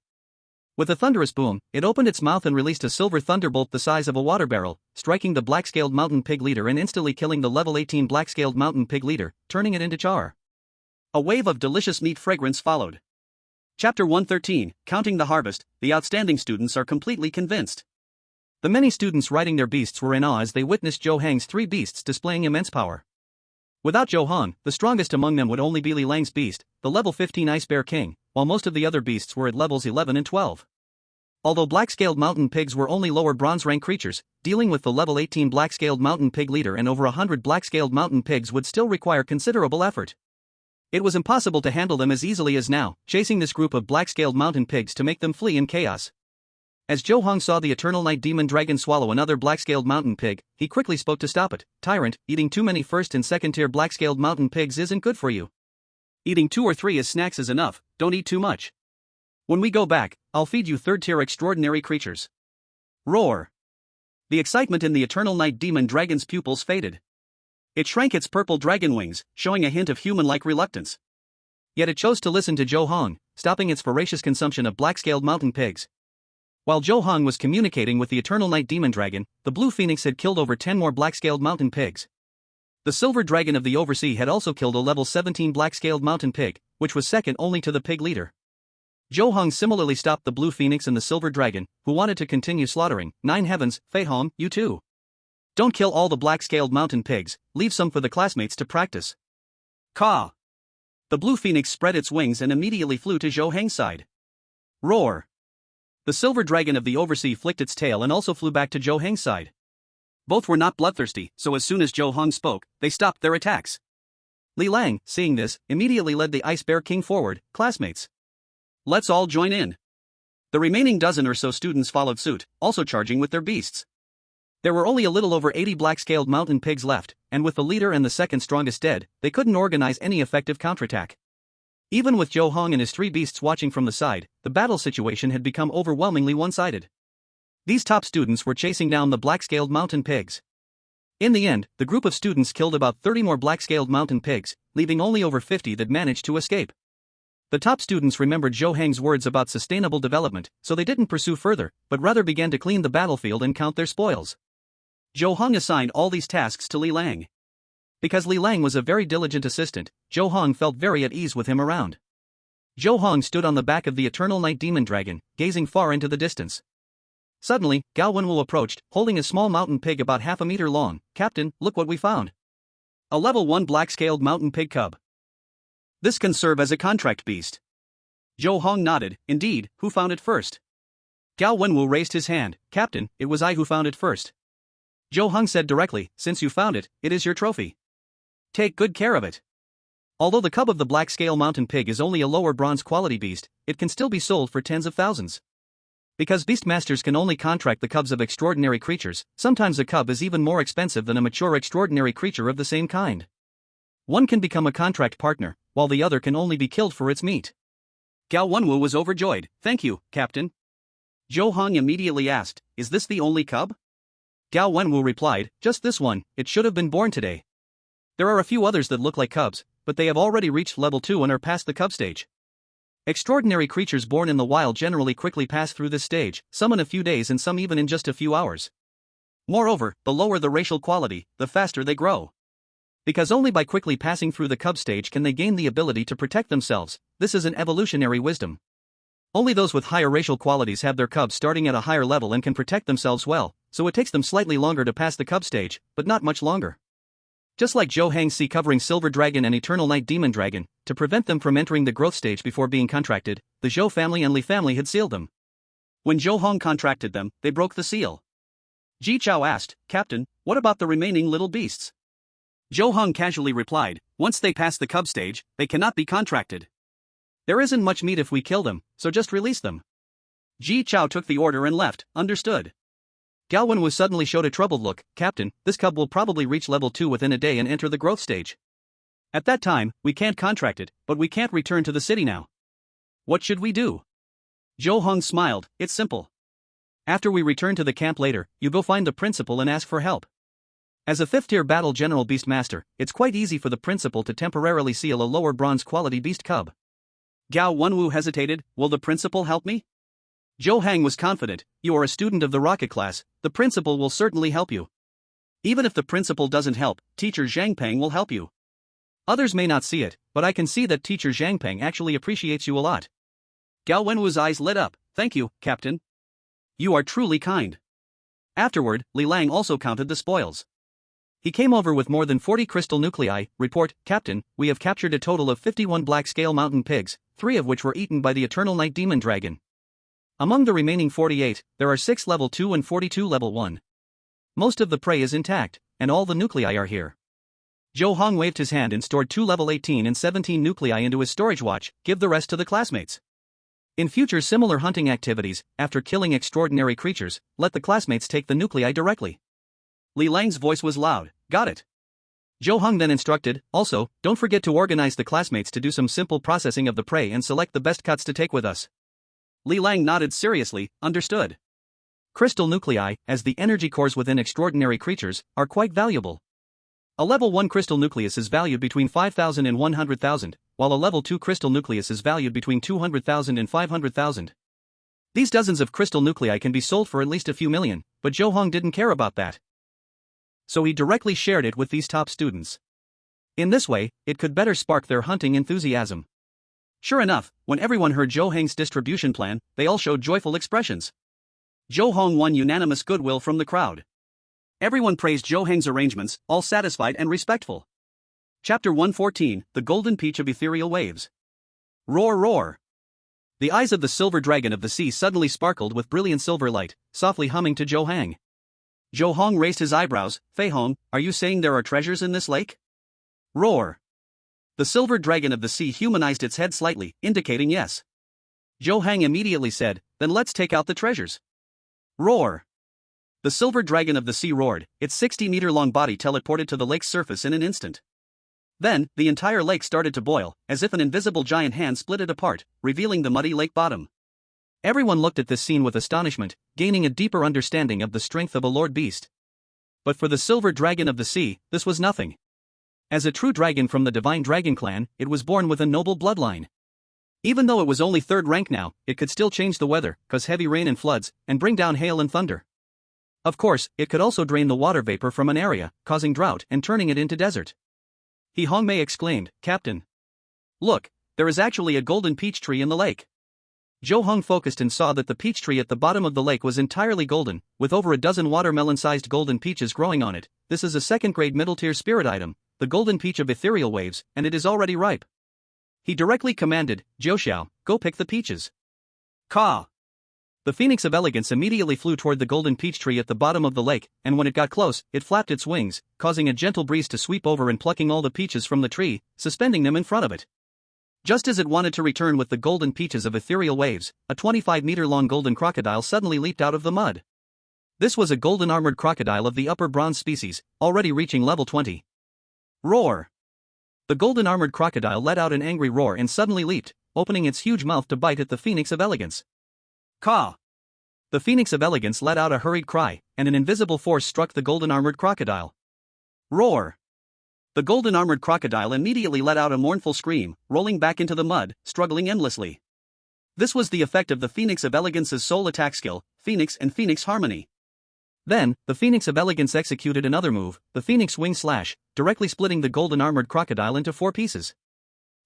With a thunderous boom, it opened its mouth and released a silver thunderbolt the size of a water barrel, striking the black-scaled mountain pig leader and instantly killing the level 18 black-scaled mountain pig leader, turning it into char. A wave of delicious meat fragrance followed. Chapter 113, Counting the Harvest. The outstanding students are completely convinced. The many students riding their beasts were in awe as they witnessed Zhou Heng's 3 beasts displaying immense power. Without Zhou Heng, the strongest among them would only be Li Lang's beast, the level 15 Ice Bear King, while most of the other beasts were at levels 11 and 12. Although black-scaled mountain pigs were only lower bronze rank creatures, dealing with the level 18 black-scaled mountain pig leader and over 100 black-scaled mountain pigs would still require considerable effort. It was impossible to handle them as easily as now, chasing this group of black-scaled mountain pigs to make them flee in chaos. As Zhou Heng saw the Eternal Night Demon Dragon swallow another black-scaled mountain pig, he quickly spoke to stop it. "Tyrant, eating too many first and second-tier black-scaled mountain pigs isn't good for you. Eating 2 or 3 as snacks is enough, don't eat too much. When we go back, I'll feed you third-tier extraordinary creatures." Roar! The excitement in the Eternal Night Demon Dragon's pupils faded. It shrank its purple dragon wings, showing a hint of human-like reluctance. Yet it chose to listen to Zhou Heng, stopping its voracious consumption of black-scaled mountain pigs. While Zhou Heng was communicating with the Eternal Night Demon Dragon, the Blue Phoenix had killed over 10 more black-scaled mountain pigs. The Silver Dragon of the Oversea had also killed a level 17 black-scaled mountain pig, which was second only to the pig leader. Zhou Heng similarly stopped the Blue Phoenix and the Silver Dragon, who wanted to continue slaughtering. "Nine heavens, Fei Hong, you too. Don't kill all the black-scaled mountain pigs, leave some for the classmates to practice." Caw! The Blue Phoenix spread its wings and immediately flew to Zhou Heng's side. Roar! The Silver Dragon of the Oversea flicked its tail and also flew back to Zhou Heng's side. Both were not bloodthirsty, so as soon as Zhou Heng spoke, they stopped their attacks. Li Lang, seeing this, immediately led the Ice Bear King forward. "Classmates, let's all join in." The remaining dozen or so students followed suit, also charging with their beasts. There were only a little over 80 black-scaled mountain pigs left, and with the leader and the second strongest dead, they couldn't organize any effective counterattack. Even with Zhou Heng and his 3 beasts watching from the side, the battle situation had become overwhelmingly one-sided. These top students were chasing down the black-scaled mountain pigs. In the end, the group of students killed about 30 more black-scaled mountain pigs, leaving only over 50 that managed to escape. The top students remembered Zhou Heng's words about sustainable development, so they didn't pursue further, but rather began to clean the battlefield and count their spoils. Zhou Heng assigned all these tasks to Li Lang. Because Li Lang was a very diligent assistant, Zhou Heng felt very at ease with him around. Zhou Heng stood on the back of the Eternal Night Demon Dragon, gazing far into the distance. Suddenly, Gao Wenwu approached, holding a small mountain pig about half a meter long. "Captain, look what we found. A level 1 black-scaled mountain pig cub. This can serve as a contract beast." Zhou Heng nodded. "Indeed, who found it first?" Gao Wenwu raised his hand. "Captain, it was I who found it first." Zhou Heng said directly, "Since you found it, it is your trophy. Take good care of it." Although the cub of the black-scale mountain pig is only a lower bronze quality beast, it can still be sold for tens of thousands. Because beastmasters can only contract the cubs of extraordinary creatures, sometimes a cub is even more expensive than a mature extraordinary creature of the same kind. One can become a contract partner, while the other can only be killed for its meat. Gao Wenwu was overjoyed. "Thank you, Captain." Zhou Heng immediately asked, "Is this the only cub?" Gao Wenwu replied, "Just this one, it should have been born today. There are a few others that look like cubs, but they have already reached level 2 and are past the cub stage. Extraordinary creatures born in the wild generally quickly pass through this stage, some in a few days and some even in just a few hours. Moreover, the lower the racial quality, the faster they grow. Because only by quickly passing through the cub stage can they gain the ability to protect themselves. This is an evolutionary wisdom. Only those with higher racial qualities have their cubs starting at a higher level and can protect themselves well, so it takes them slightly longer to pass the cub stage, but not much longer. Just like Zhou Heng's sea covering Silver Dragon and Eternal Night Demon Dragon, to prevent them from entering the growth stage before being contracted, the Zhou family and Li family had sealed them. When Zhou Heng contracted them, they broke the seal. Ji Chao asked, "Captain, what about the remaining little beasts?" Zhou Heng casually replied, "Once they pass the cub stage, they cannot be contracted. There isn't much meat if we kill them, so just release them." Ji Chao took the order and left. "Understood." Gao Wenwu suddenly showed a troubled look. "Captain, this cub will probably reach level 2 within a day and enter the growth stage. At that time, we can't contract it, but we can't return to the city now. What should we do?" Zhou Heng smiled. "It's simple. After we return to the camp later, you go find the principal and ask for help. As a 5th-tier battle general beastmaster, it's quite easy for the principal to temporarily seal a lower bronze quality beast cub." Gao Wenwu hesitated. "Will the principal help me?" Zhou Heng was confident. "You are a student of the rocket class, the principal will certainly help you. Even if the principal doesn't help, teacher Zhang Peng will help you. Others may not see it, but I can see that teacher Zhang Peng actually appreciates you a lot. Gao Wenwu's eyes lit up. Thank you, Captain. You are truly kind. Afterward, Li Lang also counted the spoils. He came over with more than 40 crystal nuclei. Report, Captain, we have captured a total of 51 black-scale mountain pigs, 3 of which were eaten by the Eternal Night Demon Dragon. Among the remaining 48, there are 6 level 2 and 42 level 1. Most of the prey is intact, and all the nuclei are here. Zhou Heng waved his hand and stored 2 level 18 and 17 nuclei into his storage watch. Give the rest to the classmates. In future similar hunting activities, after killing extraordinary creatures, let the classmates take the nuclei directly. Li Lang's voice was loud. Got it. Zhou Heng then instructed, also, don't forget to organize the classmates to do some simple processing of the prey and select the best cuts to take with us. Li Lang nodded seriously. Understood. Crystal nuclei, as the energy cores within extraordinary creatures, are quite valuable. A level 1 crystal nucleus is valued between 5,000 and 100,000, while a level 2 crystal nucleus is valued between 200,000 and 500,000. These dozens of crystal nuclei can be sold for at least a few million, but Zhou Heng didn't care about that. So he directly shared it with these top students. In this way, it could better spark their hunting enthusiasm. Sure enough, when everyone heard Zhou Heng's distribution plan, they all showed joyful expressions. Zhou Heng won unanimous goodwill from the crowd. Everyone praised Zhou Heng's arrangements, all satisfied and respectful. Chapter 114, The Golden Peach of Ethereal Waves. Roar roar. The eyes of the silver dragon of the sea suddenly sparkled with brilliant silver light, softly humming to Zhou Heng. Zhou Heng raised his eyebrows. Fei Hong, are you saying there are treasures in this lake? Roar. The silver dragon of the sea humanized its head slightly, indicating yes. Zhou Heng immediately said, then let's take out the treasures. Roar. The silver dragon of the sea roared, its 60-meter-long body teleported to the lake's surface in an instant. Then, the entire lake started to boil, as if an invisible giant hand split it apart, revealing the muddy lake bottom. Everyone looked at this scene with astonishment, gaining a deeper understanding of the strength of a lord beast. But for the silver dragon of the sea, this was nothing. As a true dragon from the divine dragon clan, it was born with a noble bloodline. Even though it was only 3rd rank now, it could still change the weather, cause heavy rain and floods, and bring down hail and thunder. Of course, it could also drain the water vapor from an area, causing drought and turning it into desert. He Hongmei exclaimed, Captain. Look, there is actually a golden peach tree in the lake. Zhou Heng focused and saw that the peach tree at the bottom of the lake was entirely golden, with over a dozen watermelon-sized golden peaches growing on it. This is a 2nd-grade middle-tier spirit item, the golden peach of ethereal waves, and it is already ripe. He directly commanded, Jiuxiao, go pick the peaches. Caw! The phoenix of elegance immediately flew toward the golden peach tree at the bottom of the lake, and when it got close, it flapped its wings, causing a gentle breeze to sweep over and plucking all the peaches from the tree, suspending them in front of it. Just as it wanted to return with the golden peaches of ethereal waves, a 25-meter-long golden crocodile suddenly leaped out of the mud. This was a golden armored crocodile of the upper bronze species, already reaching level 20. Roar! The golden armored crocodile let out an angry roar and suddenly leaped, opening its huge mouth to bite at the phoenix of elegance. Caw! The phoenix of elegance let out a hurried cry, and an invisible force struck the golden armored crocodile. Roar! The golden armored crocodile immediately let out a mournful scream, rolling back into the mud, struggling endlessly. This was the effect of the phoenix of elegance's soul attack skill, Phoenix and Phoenix Harmony. Then, the phoenix of elegance executed another move, the phoenix wing slash, directly splitting the golden armored crocodile into 4 pieces.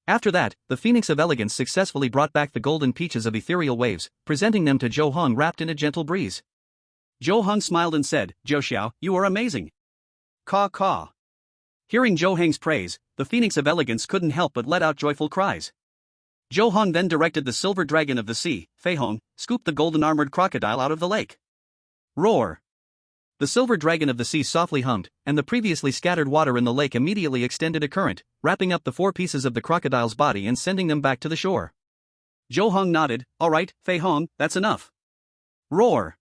After that, the phoenix of elegance successfully brought back the golden peaches of ethereal waves, presenting them to Zhou Heng wrapped in a gentle breeze. Zhou Heng smiled and said, Jiuxiao, you are amazing. Caw caw. Hearing Zhou Heng's praise, the phoenix of elegance couldn't help but let out joyful cries. Zhou Heng then directed the silver dragon of the sea, Fei Hong, scoop the golden armored crocodile out of the lake. Roar! The silver dragon of the sea softly hummed, and the previously scattered water in the lake immediately extended a current, wrapping up the 4 pieces of the crocodile's body and sending them back to the shore. Zhou Heng nodded, all right, Fei Hong, that's enough. Roar!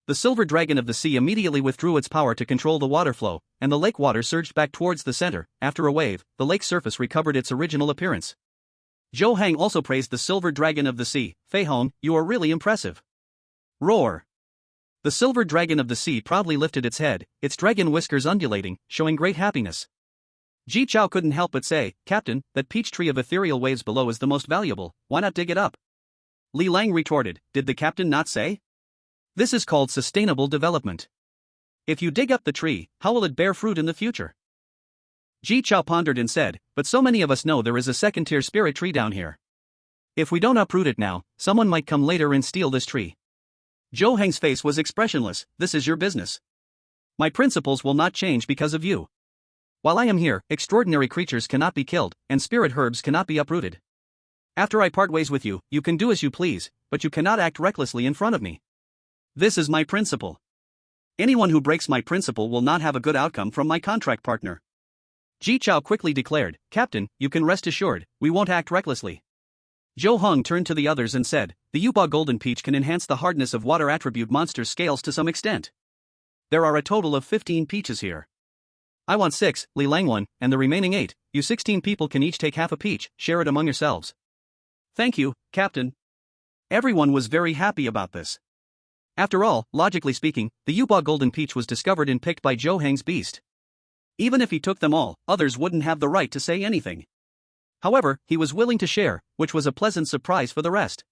The silver dragon of the sea immediately withdrew its power to control the water flow, and the lake water surged back towards the center. After a wave, the lake surface recovered its original appearance. Zhou Heng also praised the silver dragon of the sea, Fei Hong, you are really impressive. Roar! The silver dragon of the sea proudly lifted its head, its dragon whiskers undulating, showing great happiness. Ji Chao couldn't help but say, Captain, that peach tree of ethereal waves below is the most valuable, why not dig it up? Li Lang retorted, did the captain not say? This is called sustainable development. If you dig up the tree, how will it bear fruit in the future? Ji Chao pondered and said, but so many of us know there is a 2nd-tier spirit tree down here. If we don't uproot it now, someone might come later and steal this tree. Zhou Heng's face was expressionless. This is your business. My principles will not change because of you. While I am here, extraordinary creatures cannot be killed, and spirit herbs cannot be uprooted. After I part ways with you, you can do as you please, but you cannot act recklessly in front of me. This is my principle. Anyone who breaks my principle will not have a good outcome from my contract partner. Ji Chao quickly declared, Captain, you can rest assured, we won't act recklessly. Zhou Heng turned to the others and said, the Yuba Golden Peach can enhance the hardness of water attribute monsters' scales to some extent. There are a total of 15 peaches here. I want 6, Li Lang 1, and the remaining 8, you 16 people can each take half a peach, share it among yourselves. Thank you, Captain. Everyone was very happy about this. After all, logically speaking, the Yuba Golden Peach was discovered and picked by Zhou Heng's beast. Even if he took them all, others wouldn't have the right to say anything. However, he was willing to share, which was a pleasant surprise for the rest.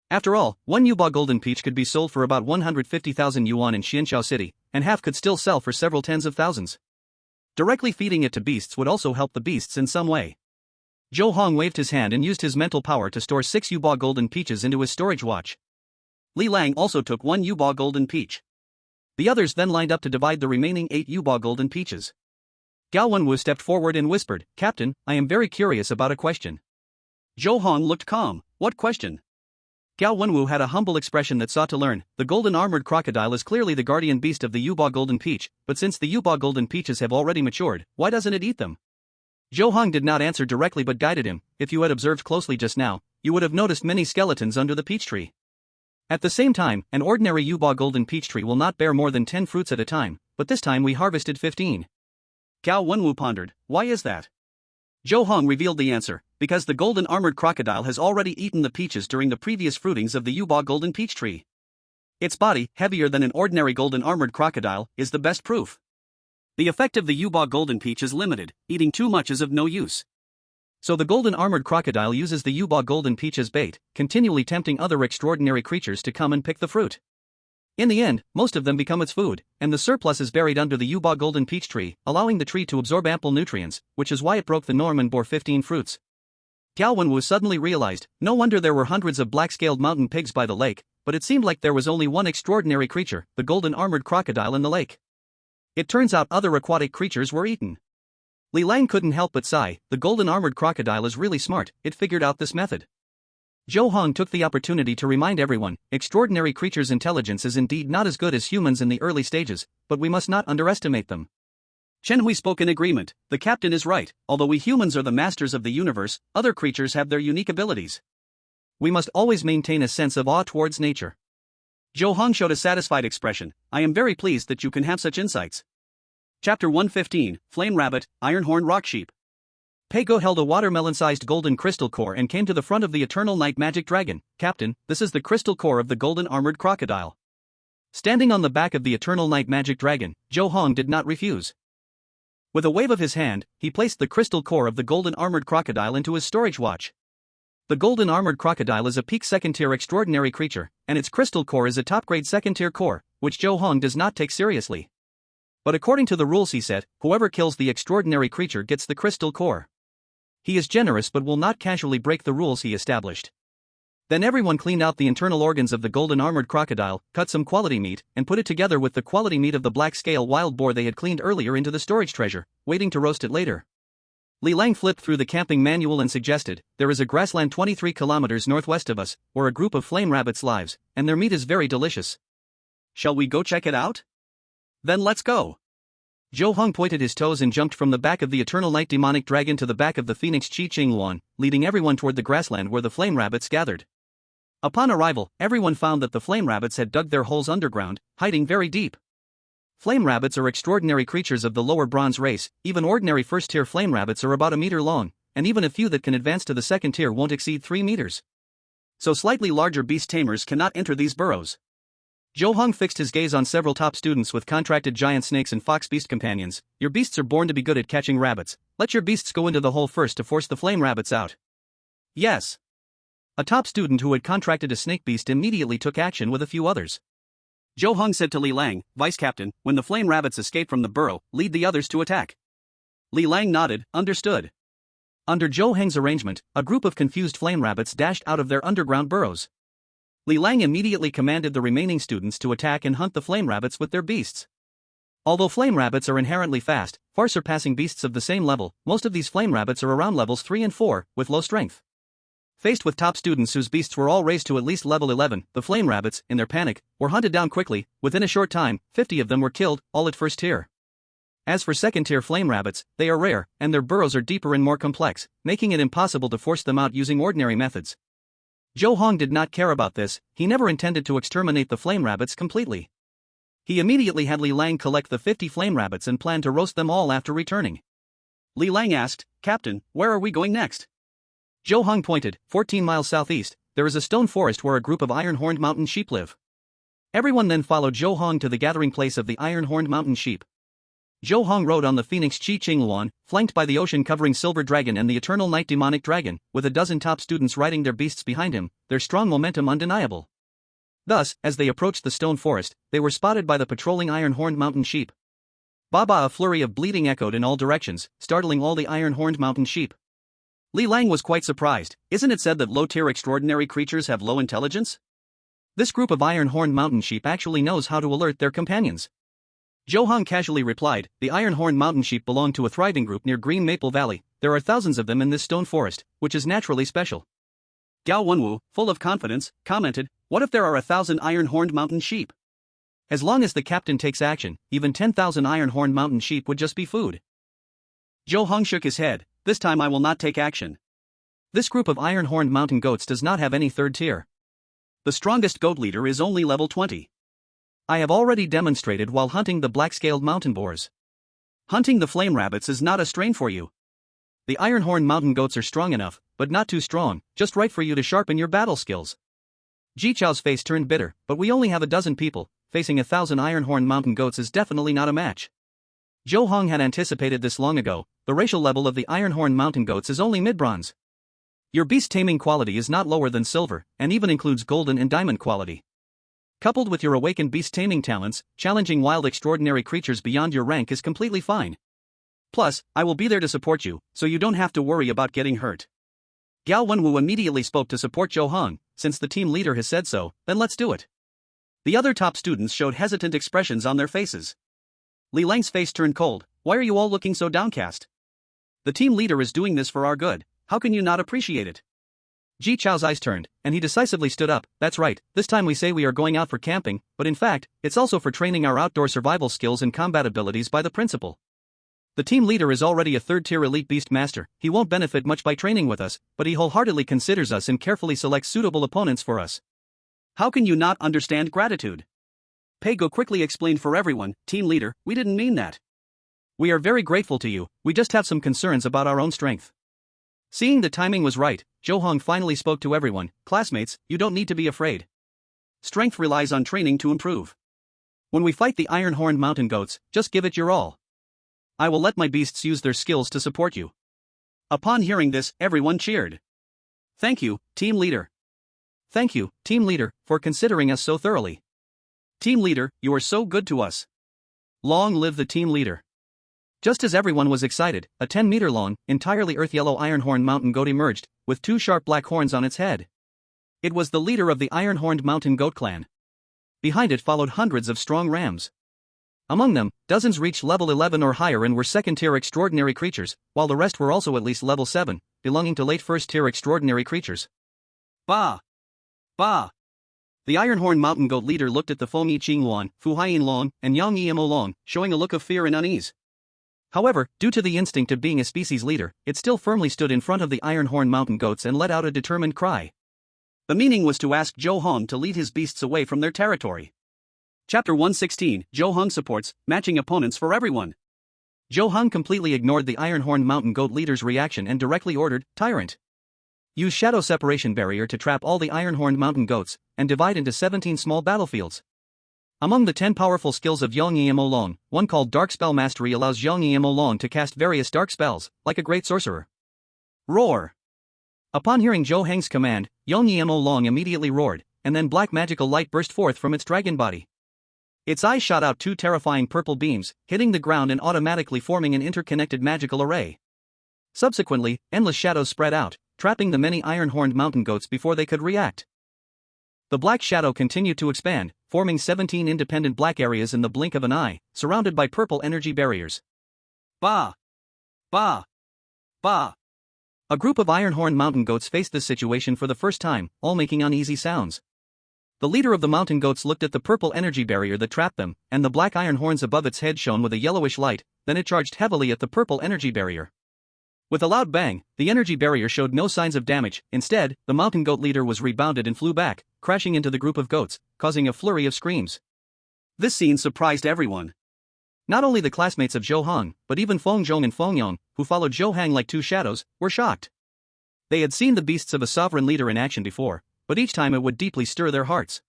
After all, one Yuba Golden Peach could be sold for about 150,000 yuan in Xianxiao City, and half could still sell for several tens of thousands. Directly feeding it to beasts would also help the beasts in some way. Zhou Heng waved his hand and used his mental power to store 6 Yuba Golden Peaches into his storage watch. Li Lang also took 1 Yuba Golden Peach. The others then lined up to divide the remaining 8 Yuba Golden Peaches. Gao Wenwu stepped forward and whispered, Captain, I am very curious about a question. Zhou Heng looked calm. What question? Gao Wenwu had a humble expression that sought to learn. The golden armored crocodile is clearly the guardian beast of the Yuba Golden Peach, but since the Yuba Golden Peaches have already matured, why doesn't it eat them? Zhou Heng did not answer directly but guided him. If you had observed closely just now, you would have noticed many skeletons under the peach tree. At the same time, an ordinary Yuba Golden Peach tree will not bear more than 10 fruits at a time, but this time we harvested 15. Gao Wenwu pondered, why is that? Zhou Heng revealed the answer, because the golden armored crocodile has already eaten the peaches during the previous fruitings of the Yuba Golden Peach tree. Its body, heavier than an ordinary golden armored crocodile, is the best proof. The effect of the Yuba Golden Peach is limited, eating too much is of no use. So the golden armored crocodile uses the Yuba Golden Peach as bait, continually tempting other extraordinary creatures to come and pick the fruit. In the end, most of them become its food, and the surplus is buried under the Yuba Golden Peach tree, allowing the tree to absorb ample nutrients, which is why it broke the norm and bore 15 fruits. Gao Wenwu suddenly realized, no wonder there were hundreds of black-scaled mountain pigs by the lake, but it seemed like there was only one extraordinary creature, the golden armored crocodile in the lake. It turns out other aquatic creatures were eaten. Li Lang couldn't help but sigh, the golden armored crocodile is really smart, it figured out this method. Zhou Heng took the opportunity to remind everyone, extraordinary creatures' intelligence is indeed not as good as humans in the early stages, but we must not underestimate them. Chen Hui spoke in agreement, the captain is right, although we humans are the masters of the universe, other creatures have their unique abilities. We must always maintain a sense of awe towards nature. Zhou Heng showed a satisfied expression, I am very pleased that you can have such insights. Chapter 115, Flame Rabbit, Ironhorn Rock Sheep. Pei Go held a watermelon-sized golden crystal core and came to the front of the Eternal Night Magic Dragon. Captain, this is the crystal core of the golden armored crocodile. Standing on the back of the Eternal Night Magic Dragon, Zhou Heng did not refuse. With a wave of his hand, he placed the crystal core of the golden armored crocodile into his storage watch. The golden armored crocodile is a peak second-tier extraordinary creature, and its crystal core is a top-grade second-tier core, which Zhou Heng does not take seriously. But according to the rules he set, whoever kills the extraordinary creature gets the crystal core. He is generous but will not casually break the rules he established. Then everyone cleaned out the internal organs of the golden armored crocodile, cut some quality meat, and put it together with the quality meat of the black-scale wild boar they had cleaned earlier into the storage treasure, waiting to roast it later. Li Lang flipped through the camping manual and suggested, there is a grassland 23 kilometers northwest of us, where a group of flame rabbits lives, and their meat is very delicious. Shall we go check it out? Then let's go. Zhou Heng pointed his toes and jumped from the back of the Eternal Night Demonic Dragon to the back of the Phoenix Qi Qing Luan, leading everyone toward the grassland where the flame rabbits gathered. Upon arrival, everyone found that the flame rabbits had dug their holes underground, hiding very deep. Flame rabbits are extraordinary creatures of the lower bronze race, even ordinary first-tier flame rabbits are about a meter long, and even a few that can advance to the second tier won't exceed 3 meters. So slightly larger beast tamers cannot enter these burrows. Zhou Heng fixed his gaze on several top students with contracted giant snakes and fox beast companions. Your beasts are born to be good at catching rabbits. Let your beasts go into the hole first to force the flame rabbits out. Yes. A top student who had contracted a snake beast immediately took action with a few others. Zhou Heng said to Li Lang, Vice Captain, when the flame rabbits escape from the burrow, lead the others to attack. Li Lang nodded, understood. Under Zhou Heng's arrangement, a group of confused flame rabbits dashed out of their underground burrows. Li Lang immediately commanded the remaining students to attack and hunt the flame rabbits with their beasts. Although flame rabbits are inherently fast, far surpassing beasts of the same level, most of these flame rabbits are around levels 3 and 4, with low strength. Faced with top students whose beasts were all raised to at least level 11, the flame rabbits, in their panic, were hunted down quickly. Within a short time, 50 of them were killed, all at first tier. As for second-tier flame rabbits, they are rare, and their burrows are deeper and more complex, making it impossible to force them out using ordinary methods. Zhou Heng did not care about this. He never intended to exterminate the flame rabbits completely. He immediately had Li Lang collect the 50 flame rabbits and planned to roast them all after returning. Li Lang asked, "Captain, where are we going next?" Zhou Heng pointed, 14 miles southeast, there is a stone forest where a group of iron-horned mountain sheep live. Everyone then followed Zhou Heng to the gathering place of the iron-horned mountain sheep. Zhou Heng rode on the phoenix Qi Luan, flanked by the ocean-covering silver dragon and the eternal night demonic dragon, with a dozen top students riding their beasts behind him, their strong momentum undeniable. Thus, as they approached the stone forest, they were spotted by the patrolling iron-horned mountain sheep. Baba! A flurry of bleating echoed in all directions, startling all the iron-horned mountain sheep. Li Lang was quite surprised. Isn't it said that low-tier extraordinary creatures have low intelligence? This group of iron-horned mountain sheep actually knows how to alert their companions. Zhou Heng casually replied, "The iron-horned mountain sheep belong to a thriving group near Green Maple Valley. There are thousands of them in this stone forest, which is naturally special." Gao Wenwu, full of confidence, commented, "What if there are 1,000 iron-horned mountain sheep? As long as the captain takes action, even 10,000 iron-horned mountain sheep would just be food." Zhou Heng shook his head. "This time I will not take action. This group of iron-horned mountain goats does not have any third tier. The strongest goat leader is only level 20. I have already demonstrated while hunting the black-scaled mountain boars. Hunting the flame rabbits is not a strain for you. The iron-horned mountain goats are strong enough, but not too strong, just right for you to sharpen your battle skills." Ji Chao's face turned bitter, "But we only have a dozen people, facing 1,000 iron-horned mountain goats is definitely not a match." Zhou Heng had anticipated this long ago. The racial level of the iron-horned mountain goats is only mid-bronze. Your beast taming quality is not lower than silver, and even includes golden and diamond quality. Coupled with your awakened beast taming talents, challenging wild extraordinary creatures beyond your rank is completely fine. Plus, I will be there to support you, so you don't have to worry about getting hurt. Gao Wenwu immediately spoke to support Zhou Heng. "Since the team leader has said so, then let's do it." The other top students showed hesitant expressions on their faces. Li Lang's face turned cold. "Why are you all looking so downcast? The team leader is doing this for our good. How can you not appreciate it?" Ji Chao's eyes turned, and he decisively stood up. "That's right, this time we say we are going out for camping, but in fact, it's also for training our outdoor survival skills and combat abilities by the principal. The team leader is already a third-tier elite beast master. He won't benefit much by training with us, but he wholeheartedly considers us and carefully selects suitable opponents for us. How can you not understand gratitude?" Peigo quickly explained for everyone, "Team leader, we didn't mean that. We are very grateful to you, we just have some concerns about our own strength." Seeing the timing was right, Zhou Heng finally spoke to everyone, "Classmates, you don't need to be afraid. Strength relies on training to improve. When we fight the iron-horned mountain goats, just give it your all. I will let my beasts use their skills to support you." Upon hearing this, everyone cheered. "Thank you, team leader. Thank you, team leader, for considering us so thoroughly. Team leader, you are so good to us. Long live the team leader." Just as everyone was excited, a 10-meter-long, entirely earth-yellow iron-horned mountain goat emerged, with 2 sharp black horns on its head. It was the leader of the iron-horned mountain goat clan. Behind it followed hundreds of strong rams. Among them, dozens reached level 11 or higher and were second-tier extraordinary creatures, while the rest were also at least level 7, belonging to late first-tier extraordinary creatures. Ba! Ba! The iron-horned mountain goat leader looked at the Fengyi Luan, Fuhaiyan Long, and Yang Emo Long, showing a look of fear and unease. However, due to the instinct of being a species leader, it still firmly stood in front of the iron-horned mountain goats and let out a determined cry. The meaning was to ask Zhou Heng to lead his beasts away from their territory. Chapter 116, Zhou Heng supports, matching opponents for everyone. Zhou Heng completely ignored the iron-horned mountain goat leader's reaction and directly ordered, "Tyrant. Use shadow separation barrier to trap all the iron-horned mountain goats, and divide into 17 small battlefields." Among the 10 powerful skills of Yang Emo Long, one called Dark Spell Mastery allows Yang Emo Long to cast various dark spells, like a great sorcerer. Roar! Upon hearing Zhou Heng's command, Yang Emo Long immediately roared, and then black magical light burst forth from its dragon body. Its eyes shot out 2 terrifying purple beams, hitting the ground and automatically forming an interconnected magical array. Subsequently, endless shadows spread out, trapping the many iron-horned mountain goats before they could react. The black shadow continued to expand, forming 17 independent black areas in the blink of an eye, surrounded by purple energy barriers. Ba! Ba! Ba! A group of iron-horned mountain goats faced this situation for the first time, all making uneasy sounds. The leader of the mountain goats looked at the purple energy barrier that trapped them, and the black iron horns above its head shone with a yellowish light, then it charged heavily at the purple energy barrier. With a loud bang, the energy barrier showed no signs of damage. Instead, the mountain goat leader was rebounded and flew back, crashing into the group of goats, causing a flurry of screams. This scene surprised everyone. Not only the classmates of Zhou Heng, but even Feng Zhong and Feng Yong, who followed Zhou Heng like two shadows, were shocked. They had seen the beasts of a sovereign leader in action before, but each time it would deeply stir their hearts.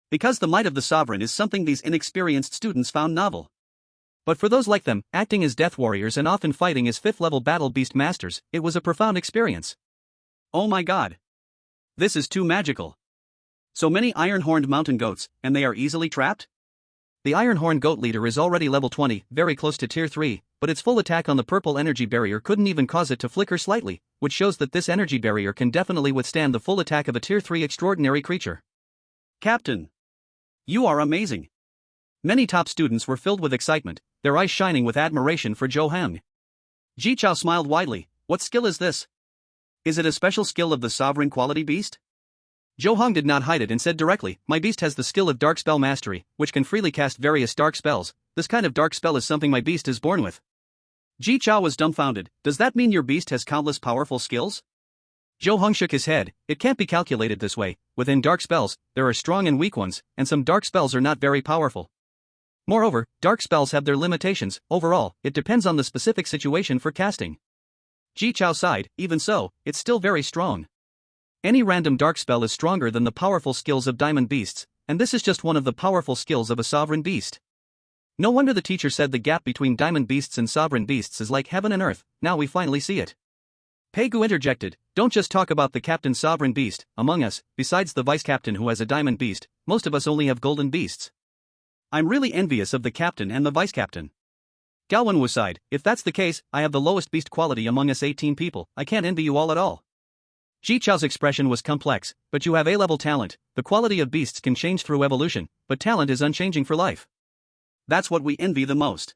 Because the might of the sovereign is something these inexperienced students found novel. But for those like them, acting as death warriors and often fighting as 5th-level battle beast masters, it was a profound experience. Oh my god! This is too magical. So many iron-horned mountain goats, and they are easily trapped? The iron-horned goat leader is already level 20, very close to tier 3, but its full attack on the purple energy barrier couldn't even cause it to flicker slightly, which shows that this energy barrier can definitely withstand the full attack of a tier 3 extraordinary creature. Captain! You are amazing! Many top students were filled with excitement, their eyes shining with admiration for Zhou Heng. Ji Chao smiled widely. What skill is this? Is it a special skill of the sovereign quality beast? Zhou Heng did not hide it and said directly, my beast has the skill of dark spell mastery, which can freely cast various dark spells. This kind of dark spell is something my beast is born with. Ji Chao was dumbfounded. Does that mean your beast has countless powerful skills? Zhou Heng shook his head. It can't be calculated this way. Within dark spells, there are strong and weak ones, and some dark spells are not very powerful. Moreover, dark spells have their limitations. Overall, it depends on the specific situation for casting. Ji Chao sighed. Even so, it's still very strong. Any random dark spell is stronger than the powerful skills of diamond beasts, and this is just one of the powerful skills of a sovereign beast. No wonder the teacher said the gap between diamond beasts and sovereign beasts is like heaven and earth. Now we finally see it. Pei Gu interjected, don't just talk about the captain sovereign beast. Among us, besides the vice captain who has a diamond beast, most of us only have golden beasts. I'm really envious of the captain and the vice captain. Gao Wenwu sighed, if that's the case, I have the lowest beast quality among us 18 people. I can't envy you all at all. Ji Chao's expression was complex, but you have A-level talent. The quality of beasts can change through evolution, but talent is unchanging for life. That's what we envy the most.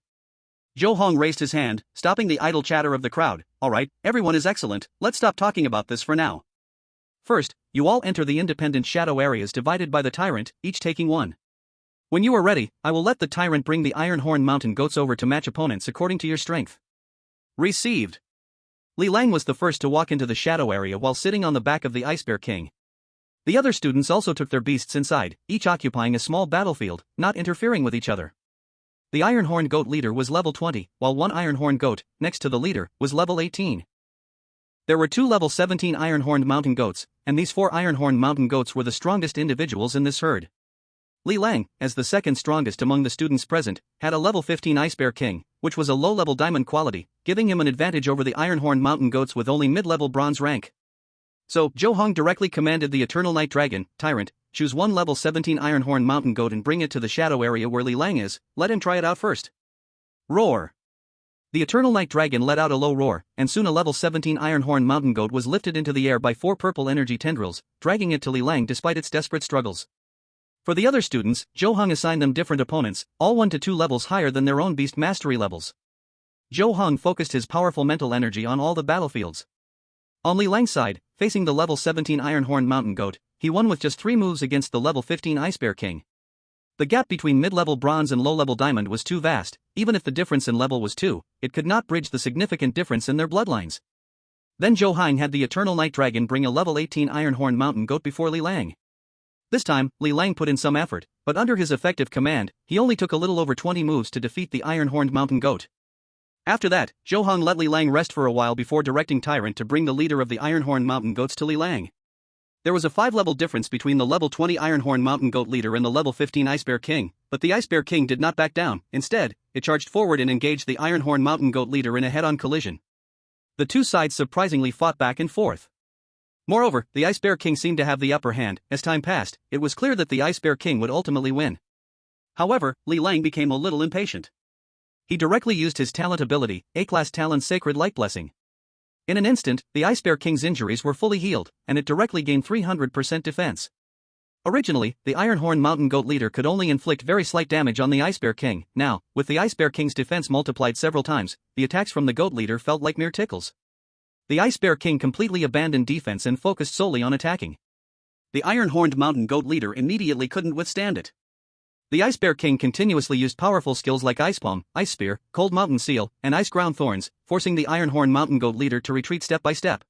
Zhou Heng raised his hand, stopping the idle chatter of the crowd. Alright, everyone is excellent, let's stop talking about this for now. First, you all enter the independent shadow areas divided by the tyrant, each taking one. When you are ready, I will let the tyrant bring the iron-horned mountain goats over to match opponents according to your strength. Received. Li Lang was the first to walk into the shadow area while sitting on the back of the Ice Bear King. The other students also took their beasts inside, each occupying a small battlefield, not interfering with each other. The iron-horned goat leader was level 20, while one iron-horned goat, next to the leader, was level 18. There were 2 level 17 iron-horned mountain goats, and these 4 iron-horned mountain goats were the strongest individuals in this herd. Li Lang, as the second strongest among the students present, had a level 15 Ice Bear King, which was a low-level diamond quality, giving him an advantage over the iron-horned mountain goats with only mid-level bronze rank. So, Zhou Heng directly commanded the Eternal Night Dragon, Tyrant, choose one level 17 iron-horned mountain goat and bring it to the shadow area where Li Lang is. Let him try it out first. Roar! The Eternal Night Dragon let out a low roar, and soon a level 17 iron-horned mountain goat was lifted into the air by 4 purple energy tendrils, dragging it to Li Lang despite its desperate struggles. For the other students, Zhou Heng assigned them different opponents, all 1 to 2 levels higher than their own beast mastery levels. Zhou Heng focused his powerful mental energy on all the battlefields. On Li Lang's side, facing the level 17 iron-horned mountain goat, he won with just 3 moves against the level 15 Ice Bear King. The gap between mid-level bronze and low-level diamond was too vast. Even if the difference in level was 2, it could not bridge the significant difference in their bloodlines. Then Zhou Heng had the Eternal Night Dragon bring a level 18 iron-horned mountain goat before Li Lang. This time, Li Lang put in some effort, but under his effective command, he only took a little over 20 moves to defeat the iron-horned mountain goat. After that, Zhou Heng let Li Lang rest for a while before directing Tyrant to bring the leader of the iron-horned mountain goats to Li Lang. There was a 5-level difference between the level 20 iron-horned mountain goat leader and the level 15 Ice Bear King, but the Ice Bear King did not back down. Instead, it charged forward and engaged the iron-horned mountain goat leader in a head-on collision. The two sides surprisingly fought back and forth. Moreover, the Ice Bear King seemed to have the upper hand. As time passed, it was clear that the Ice Bear King would ultimately win. However, Li Lang became a little impatient. He directly used his talent ability, A-class talent Sacred Light Blessing. In an instant, the Ice Bear King's injuries were fully healed, and it directly gained 300% defense. Originally, the Ironhorn Mountain Goat leader could only inflict very slight damage on the Ice Bear King. Now, with the Ice Bear King's defense multiplied several times, the attacks from the Goat leader felt like mere tickles. The Ice Bear King completely abandoned defense and focused solely on attacking. The Iron-horned Mountain Goat leader immediately couldn't withstand it. The Ice Bear King continuously used powerful skills like Ice Palm, Ice Spear, Cold Mountain Seal, and Ice Ground Thorns, forcing the Ironhorn Mountain Goat leader to retreat step by step.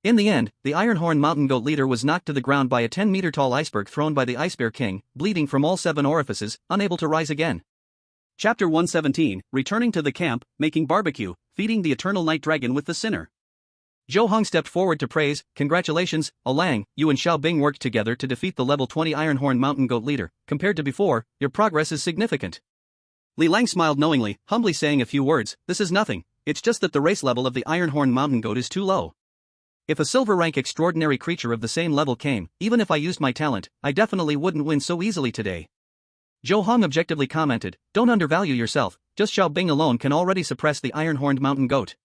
In the end, the Ironhorn Mountain Goat leader was knocked to the ground by a 10-meter-tall iceberg thrown by the Ice Bear King, bleeding from all 7 orifices, unable to rise again. Chapter 117, Returning to the Camp, Making Barbecue, Feeding the Eternal Night Dragon with the Sinner. Zhou Heng stepped forward to praise. Congratulations, Lang, you and Xiao Bing worked together to defeat the level 20 Ironhorn Mountain Goat leader. Compared to before, your progress is significant. Li Lang smiled knowingly, humbly saying a few words. This is nothing, it's just that the race level of the Ironhorn Mountain Goat is too low. If a silver rank extraordinary creature of the same level came, even if I used my talent, I definitely wouldn't win so easily today. Zhou Heng objectively commented, don't undervalue yourself, just Xiao Bing alone can already suppress the Ironhorn Mountain Goat.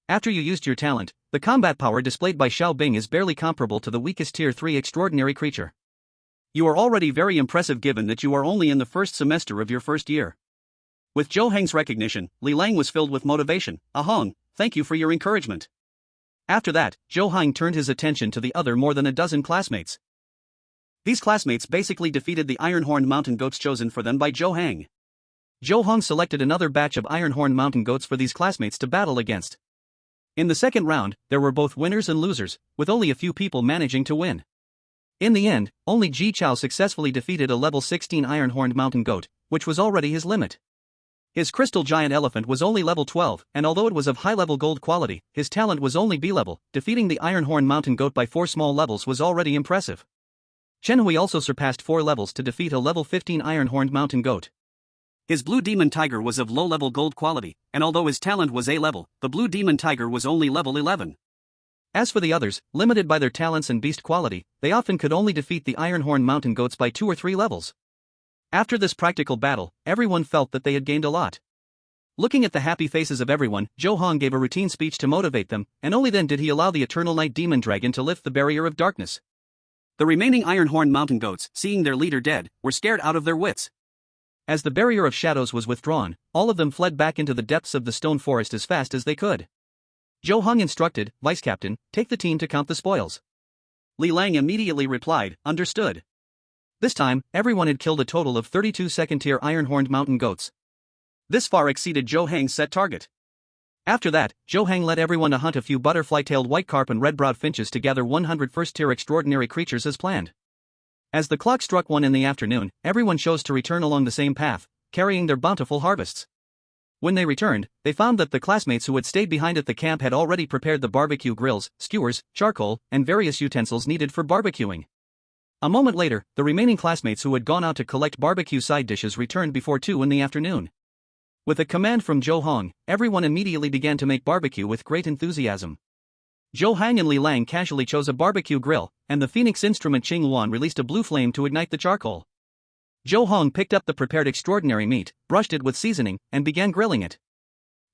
After you used your talent, the combat power displayed by Xiao Bing is barely comparable to the weakest tier 3 extraordinary creature. You are already very impressive given that you are only in the first semester of your first year. With Zhou Heng's recognition, Li Lang was filled with motivation. Heng, thank you for your encouragement. After that, Zhou Heng turned his attention to the other more than a dozen classmates. These classmates basically defeated the Ironhorn Mountain Goats chosen for them by Zhou Heng. Zhou Heng selected another batch of Ironhorn Mountain Goats for these classmates to battle against. In the second round, there were both winners and losers, with only a few people managing to win. In the end, only Ji Chao successfully defeated a level 16 Ironhorned Mountain Goat, which was already his limit. His Crystal Giant Elephant was only level 12, and although it was of high-level gold quality, his talent was only B-level. Defeating the Ironhorn Mountain Goat by 4 small levels was already impressive. Chen Hui also surpassed 4 levels to defeat a level 15 Ironhorned Mountain Goat. His Blue Demon Tiger was of low-level gold quality, and although his talent was A-level, the Blue Demon Tiger was only level 11. As for the others, limited by their talents and beast quality, they often could only defeat the Ironhorn Mountain Goats by 2 or 3 levels. After this practical battle, everyone felt that they had gained a lot. Looking at the happy faces of everyone, Zhou Heng gave a routine speech to motivate them, and only then did he allow the Eternal Night Demon Dragon to lift the barrier of darkness. The remaining Ironhorn Mountain Goats, seeing their leader dead, were scared out of their wits. As the barrier of shadows was withdrawn, all of them fled back into the depths of the stone forest as fast as they could. Zhou Heng instructed, Vice Captain, take the team to count the spoils. Li Lang immediately replied, understood. This time, everyone had killed a total of 32 second-tier Ironhorned Mountain Goats. This far exceeded Zhou Heng's set target. After that, Zhou Heng led everyone to hunt a few butterfly-tailed white carp and red-browed finches to gather 100 first-tier extraordinary creatures as planned. As the clock struck 1 in the afternoon, everyone chose to return along the same path, carrying their bountiful harvests. When they returned, they found that the classmates who had stayed behind at the camp had already prepared the barbecue grills, skewers, charcoal, and various utensils needed for barbecuing. A moment later, the remaining classmates who had gone out to collect barbecue side dishes returned before 2 in the afternoon. With a command from Zhou Heng, everyone immediately began to make barbecue with great enthusiasm. Zhou Heng and Li Lang casually chose a barbecue grill, and the Phoenix instrument Qing Luan released a blue flame to ignite the charcoal. Zhou Heng picked up the prepared extraordinary meat, brushed it with seasoning, and began grilling it.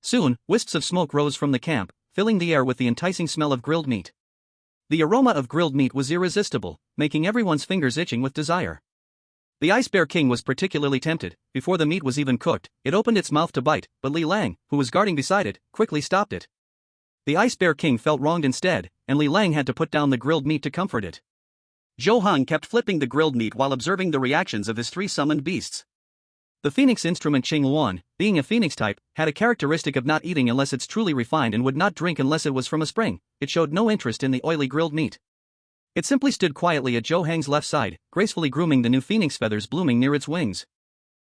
Soon, wisps of smoke rose from the camp, filling the air with the enticing smell of grilled meat. The aroma of grilled meat was irresistible, making everyone's fingers itching with desire. The Ice Bear King was particularly tempted. Before the meat was even cooked, it opened its mouth to bite, but Li Lang, who was guarding beside it, quickly stopped it. The Ice Bear King felt wronged instead, and Li Lang had to put down the grilled meat to comfort it. Zhou Heng kept flipping the grilled meat while observing the reactions of his 3 summoned beasts. The Phoenix instrument Qing Luan, being a Phoenix type, had a characteristic of not eating unless it's truly refined and would not drink unless it was from a spring. It showed no interest in the oily grilled meat. It simply stood quietly at Zhou Heng's left side, gracefully grooming the new phoenix feathers blooming near its wings.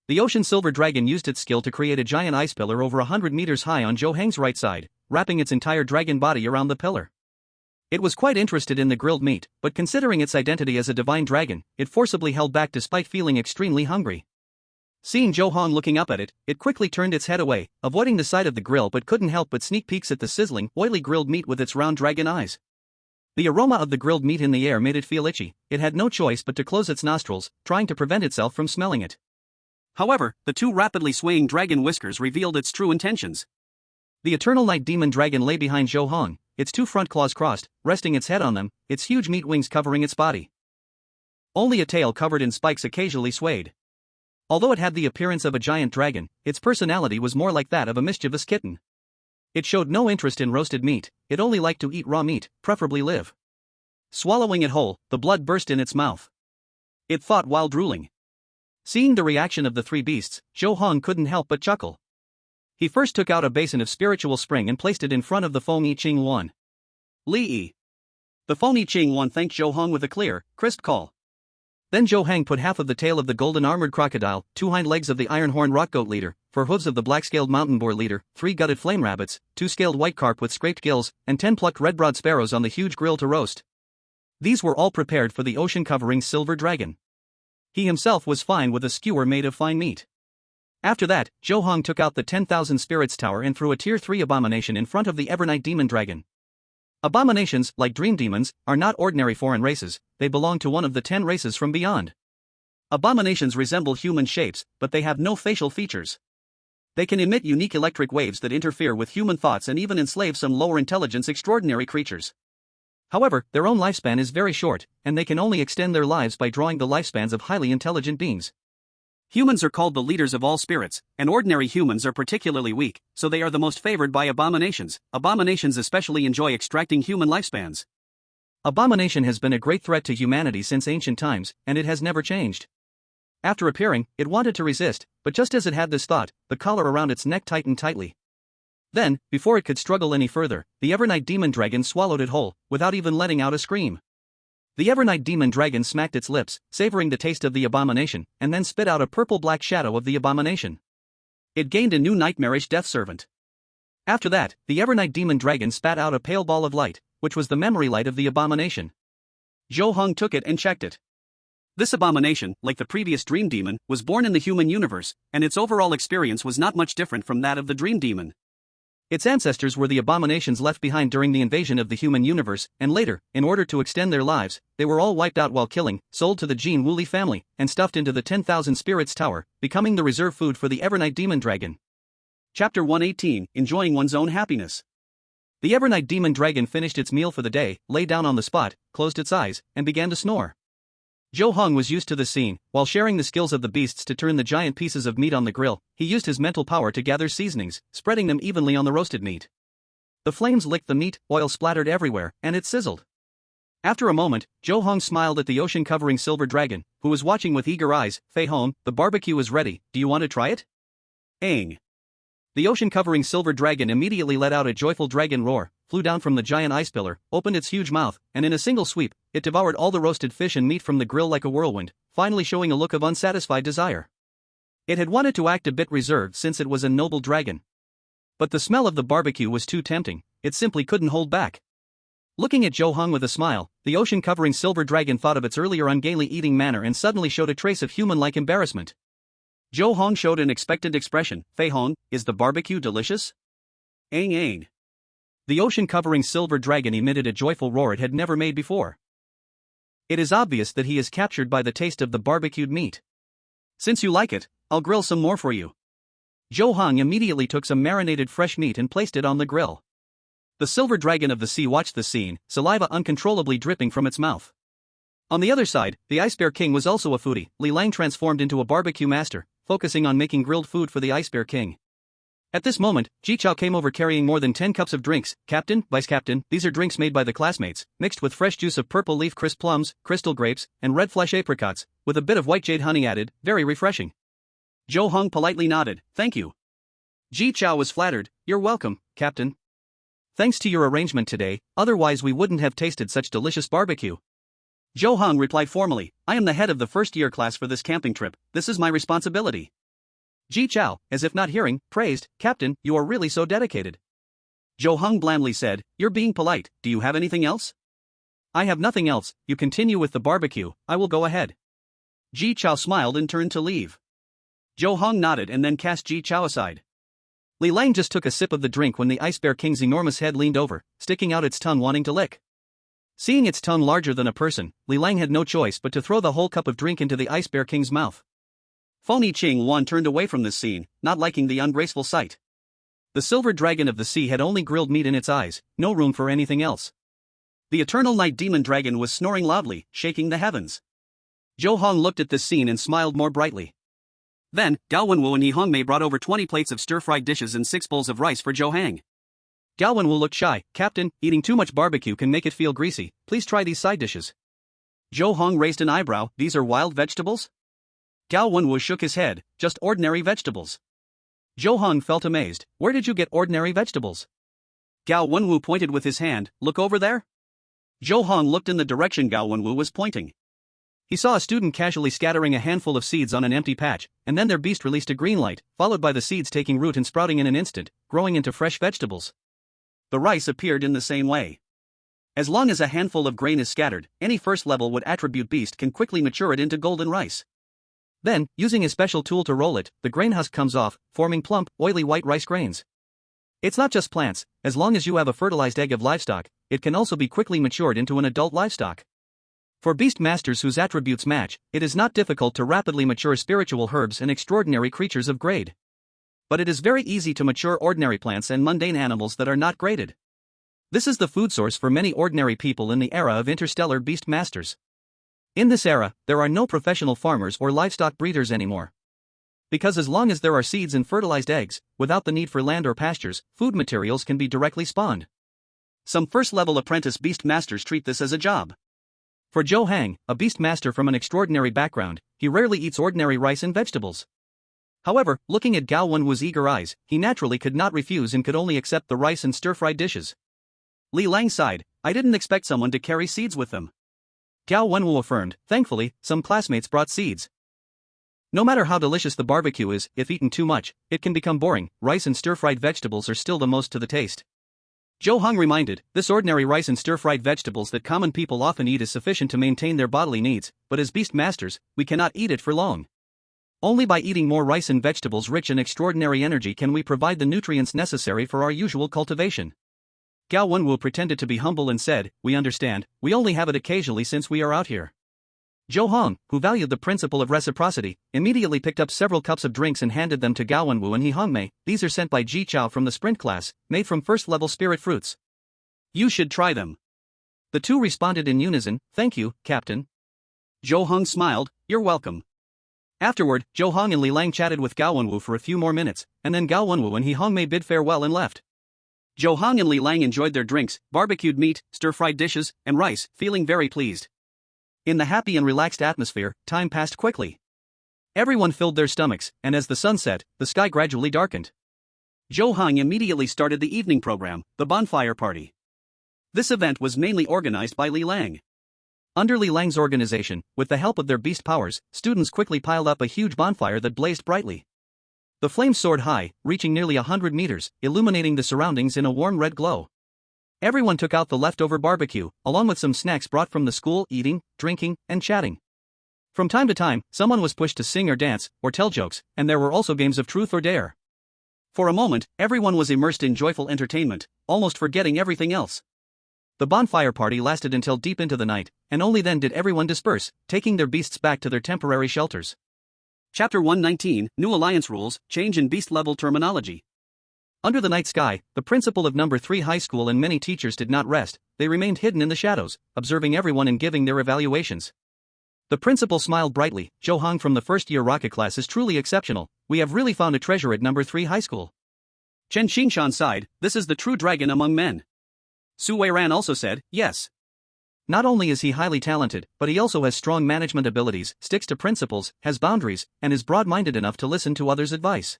The Ocean Silver Dragon used its skill to create a giant ice pillar over 100 meters high on Zhou Heng's right side, wrapping its entire dragon body around the pillar. It was quite interested in the grilled meat, but considering its identity as a divine dragon, it forcibly held back despite feeling extremely hungry. Seeing Zhou Heng looking up at it, it quickly turned its head away, avoiding the sight of the grill but couldn't help but sneak peeks at the sizzling, oily grilled meat with its round dragon eyes. The aroma of the grilled meat in the air made it feel itchy. It had no choice but to close its nostrils, trying to prevent itself from smelling it. However, the 2 rapidly swaying dragon whiskers revealed its true intentions. The Eternal Night Demon Dragon lay behind Zhou Heng, its two front claws crossed, resting its head on them, its huge meat wings covering its body. Only a tail covered in spikes occasionally swayed. Although it had the appearance of a giant dragon, its personality was more like that of a mischievous kitten. It showed no interest in roasted meat, it only liked to eat raw meat, preferably live. Swallowing it whole, the blood burst in its mouth. It thought while drooling. Seeing the reaction of the three beasts, Zhou Heng couldn't help but chuckle. He first took out a basin of spiritual spring and placed it in front of the Fengyi Azure Luan. Li. The Fengyi Azure Luan thanked Zhou Heng with a clear, crisp call. Then Zhou Heng put half of the tail of the golden armored crocodile, 2 hind legs of the iron horn rock goat leader, 4 hooves of the black scaled mountain boar leader, 3 gutted flame rabbits, 2 scaled white carp with scraped gills, and 10 plucked red broad sparrows on the huge grill to roast. These were all prepared for the ocean covering silver dragon. He himself was fine with a skewer made of fine meat. After that, Zhou Heng took out the 10,000 spirits tower and threw a tier 3 abomination in front of the Evernight demon dragon. Abominations, like dream demons, are not ordinary foreign races, they belong to one of the 10 races from beyond. Abominations resemble human shapes, but they have no facial features. They can emit unique electric waves that interfere with human thoughts and even enslave some lower intelligence extraordinary creatures. However, their own lifespan is very short, and they can only extend their lives by drawing the lifespans of highly intelligent beings. Humans are called the leaders of all spirits, and ordinary humans are particularly weak, so they are the most favored by abominations. Abominations especially enjoy extracting human lifespans. Abomination has been a great threat to humanity since ancient times, and it has never changed. After appearing, it wanted to resist, but just as it had this thought, the collar around its neck tightened tightly. Then, before it could struggle any further, the Evernight demon dragon swallowed it whole, without even letting out a scream. The Evernight demon dragon smacked its lips, savoring the taste of the abomination, and then spit out a purple-black shadow of the abomination. It gained a new nightmarish death servant. After that, the Evernight demon dragon spat out a pale ball of light, which was the memory light of the abomination. Zhou Heng took it and checked it. This abomination, like the previous dream demon, was born in the human universe, and its overall experience was not much different from that of the dream demon. Its ancestors were the abominations left behind during the invasion of the human universe, and later, in order to extend their lives, they were all wiped out while killing, sold to the Jin Wuli family, and stuffed into the 10,000 Spirits Tower, becoming the reserve food for the Evernight demon dragon. Chapter 118, Enjoying One's Own Happiness. The Evernight demon dragon finished its meal for the day, lay down on the spot, closed its eyes, and began to snore. Zhou Heng was used to the scene. While sharing the skills of the beasts to turn the giant pieces of meat on the grill, he used his mental power to gather seasonings, spreading them evenly on the roasted meat. The flames licked the meat, oil splattered everywhere, and it sizzled. After a moment, Zhou Heng smiled at the ocean-covering silver dragon, who was watching with eager eyes. Fei Hong, the barbecue is ready, do you want to try it? Aang. The ocean-covering silver dragon immediately let out a joyful dragon roar, flew down from the giant ice pillar, opened its huge mouth, and in a single sweep, it devoured all the roasted fish and meat from the grill like a whirlwind, finally showing a look of unsatisfied desire. It had wanted to act a bit reserved since it was a noble dragon. But the smell of the barbecue was too tempting, it simply couldn't hold back. Looking at Zhou Heng with a smile, the ocean-covering silver dragon thought of its earlier ungainly eating manner and suddenly showed a trace of human-like embarrassment. Zhou Heng showed an expectant expression. Fei Hong, is the barbecue delicious? Aang Aang. The ocean-covering silver dragon emitted a joyful roar it had never made before. It is obvious that he is captured by the taste of the barbecued meat. Since you like it, I'll grill some more for you. Zhou Heng immediately took some marinated fresh meat and placed it on the grill. The silver dragon of the sea watched the scene, saliva uncontrollably dripping from its mouth. On the other side, the Ice Bear King was also a foodie. Li Lang transformed into a barbecue master, focusing on making grilled food for the Ice Bear King. At this moment, Ji Chao came over carrying more than 10 cups of drinks. Captain, Vice Captain, these are drinks made by the classmates, mixed with fresh juice of purple leaf crisp plums, crystal grapes, and red flesh apricots, with a bit of white jade honey added, very refreshing. Zhou Heng politely nodded, thank you. Ji Chao was flattered, you're welcome, Captain. Thanks to your arrangement today, otherwise we wouldn't have tasted such delicious barbecue. Zhou Heng replied formally, I am the head of the first-year class for this camping trip, this is my responsibility. Ji Chao, as if not hearing, praised, Captain, you are really so dedicated. Zhou Heng blandly said, you're being polite, do you have anything else? I have nothing else, you continue with the barbecue, I will go ahead. Ji Chao smiled and turned to leave. Zhou Heng nodded and then cast Ji Chao aside. Li Lang just took a sip of the drink when the Ice Bear King's enormous head leaned over, sticking out its tongue wanting to lick. Seeing its tongue larger than a person, Li Lang had no choice but to throw the whole cup of drink into the Ice Bear King's mouth. Fengyi Azure Luan turned away from this scene, not liking the ungraceful sight. The silver dragon of the sea had only grilled meat in its eyes, no room for anything else. The eternal night demon dragon was snoring loudly, shaking the heavens. Zhou Heng looked at this scene and smiled more brightly. Then, Gao Wenwu and He Hongmei brought over 20 plates of stir-fried dishes and 6 bowls of rice for Zhou Heng. Gao Wenwu looked shy. Captain, eating too much barbecue can make it feel greasy. Please try these side dishes. Zhou Heng raised an eyebrow. These are wild vegetables? Gao Wenwu shook his head. Just ordinary vegetables. Zhou Heng felt amazed. Where did you get ordinary vegetables? Gao Wenwu pointed with his hand. Look over there. Zhou Heng looked in the direction Gao Wenwu was pointing. He saw a student casually scattering a handful of seeds on an empty patch, and then their beast released a green light, followed by the seeds taking root and sprouting in an instant, growing into fresh vegetables. The rice appeared in the same way. As long as a handful of grain is scattered, any first level wood attribute beast can quickly mature it into golden rice. Then, using a special tool to roll it, the grain husk comes off, forming plump, oily white rice grains. It's not just plants. As long as you have a fertilized egg of livestock, it can also be quickly matured into an adult livestock. For beast masters whose attributes match, it is not difficult to rapidly mature spiritual herbs and extraordinary creatures of grade. But it is very easy to mature ordinary plants and mundane animals that are not graded. This is the food source for many ordinary people in the era of interstellar beast masters. In this era, there are no professional farmers or livestock breeders anymore. Because as long as there are seeds and fertilized eggs, without the need for land or pastures, food materials can be directly spawned. Some first-level apprentice beast masters treat this as a job. For Zhou Heng, a beast master from an extraordinary background, he rarely eats ordinary rice and vegetables. However, looking at Gao Wenwu's eager eyes, he naturally could not refuse and could only accept the rice and stir-fried dishes. Li Lang sighed. I didn't expect someone to carry seeds with them. Gao Wenwu affirmed. Thankfully, some classmates brought seeds. No matter how delicious the barbecue is, if eaten too much, it can become boring. Rice and stir-fried vegetables are still the most to the taste. Zhou Heng reminded, this ordinary rice and stir-fried vegetables that common people often eat is sufficient to maintain their bodily needs, but as beast masters, we cannot eat it for long. Only by eating more rice and vegetables rich in extraordinary energy can we provide the nutrients necessary for our usual cultivation. Gao Wenwu pretended to be humble and said, we understand, we only have it occasionally since we are out here. Zhou Heng, who valued the principle of reciprocity, immediately picked up several cups of drinks and handed them to Gao Wenwu and He Hongmei. These are sent by Ji Chao from the sprint class, made from first-level spirit fruits. You should try them. The two responded in unison. Thank you, Captain. Zhou Heng smiled. You're welcome. Afterward, Zhou Heng and Li Lang chatted with Gao Wenwu for a few more minutes, and then Gao Wenwu and He Hongmei bid farewell and left. Zhou Heng and Li Lang enjoyed their drinks, barbecued meat, stir-fried dishes, and rice, feeling very pleased. In the happy and relaxed atmosphere, time passed quickly. Everyone filled their stomachs, and as the sun set, the sky gradually darkened. Zhou Heng immediately started the evening program, the bonfire party. This event was mainly organized by Li Lang. Under Li Lang's organization, with the help of their beast powers, students quickly piled up a huge bonfire that blazed brightly. The flames soared high, reaching nearly 100 meters, illuminating the surroundings in a warm red glow. Everyone took out the leftover barbecue, along with some snacks brought from the school, eating, drinking, and chatting. From time to time, someone was pushed to sing or dance, or tell jokes, and there were also games of truth or dare. For a moment, everyone was immersed in joyful entertainment, almost forgetting everything else. The bonfire party lasted until deep into the night, and only then did everyone disperse, taking their beasts back to their temporary shelters. Chapter 119, New Alliance Rules, Change in Beast Level Terminology. Under the night sky, the principal of No. 3 High School and many teachers did not rest. They remained hidden in the shadows, observing everyone and giving their evaluations. The principal smiled brightly. Zhou Heng from the first-year rocket class is truly exceptional. We have really found a treasure at No. 3 High School. Chen Xingshan sighed. This is the true dragon among men. Su Weiran also said, yes. Not only is he highly talented, but he also has strong management abilities, sticks to principles, has boundaries, and is broad-minded enough to listen to others' advice.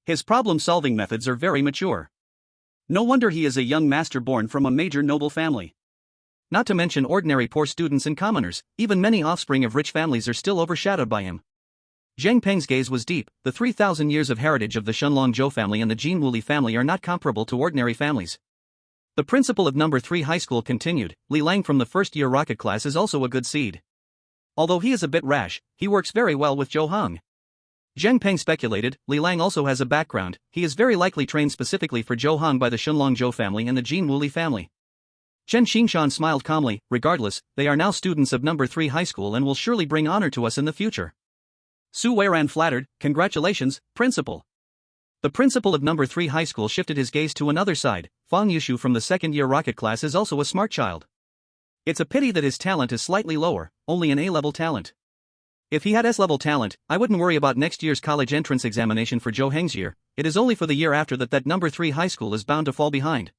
His problem-solving methods are very mature. No wonder he is a young master born from a major noble family. Not to mention ordinary poor students and commoners, even many offspring of rich families are still overshadowed by him. Zheng Peng's gaze was deep. The 3,000 years of heritage of the Shenlong Zhou family and the Jin Wuli family are not comparable to ordinary families. The principal of No. 3 High School continued. Li Lang from the first-year rocket class is also a good seed. Although he is a bit rash, he works very well with Zhou Heng. Zheng Peng speculated. Li Lang also has a background. He is very likely trained specifically for Zhou Heng by the Shenlong Zhou family and the Jin Wuli family. Chen Xingshan smiled calmly. Regardless, they are now students of No. 3 High School and will surely bring honor to us in the future. Su Weiran flattered. Congratulations, principal. The principal of number 3 high school shifted his gaze to another side. Fengyi Azure from the second-year rocket class is also a smart child. It's a pity that his talent is slightly lower, only an A-level talent. If he had S-level talent, I wouldn't worry about next year's college entrance examination for Zhou Heng's year. It is only for the year after that number 3 high school is bound to fall behind.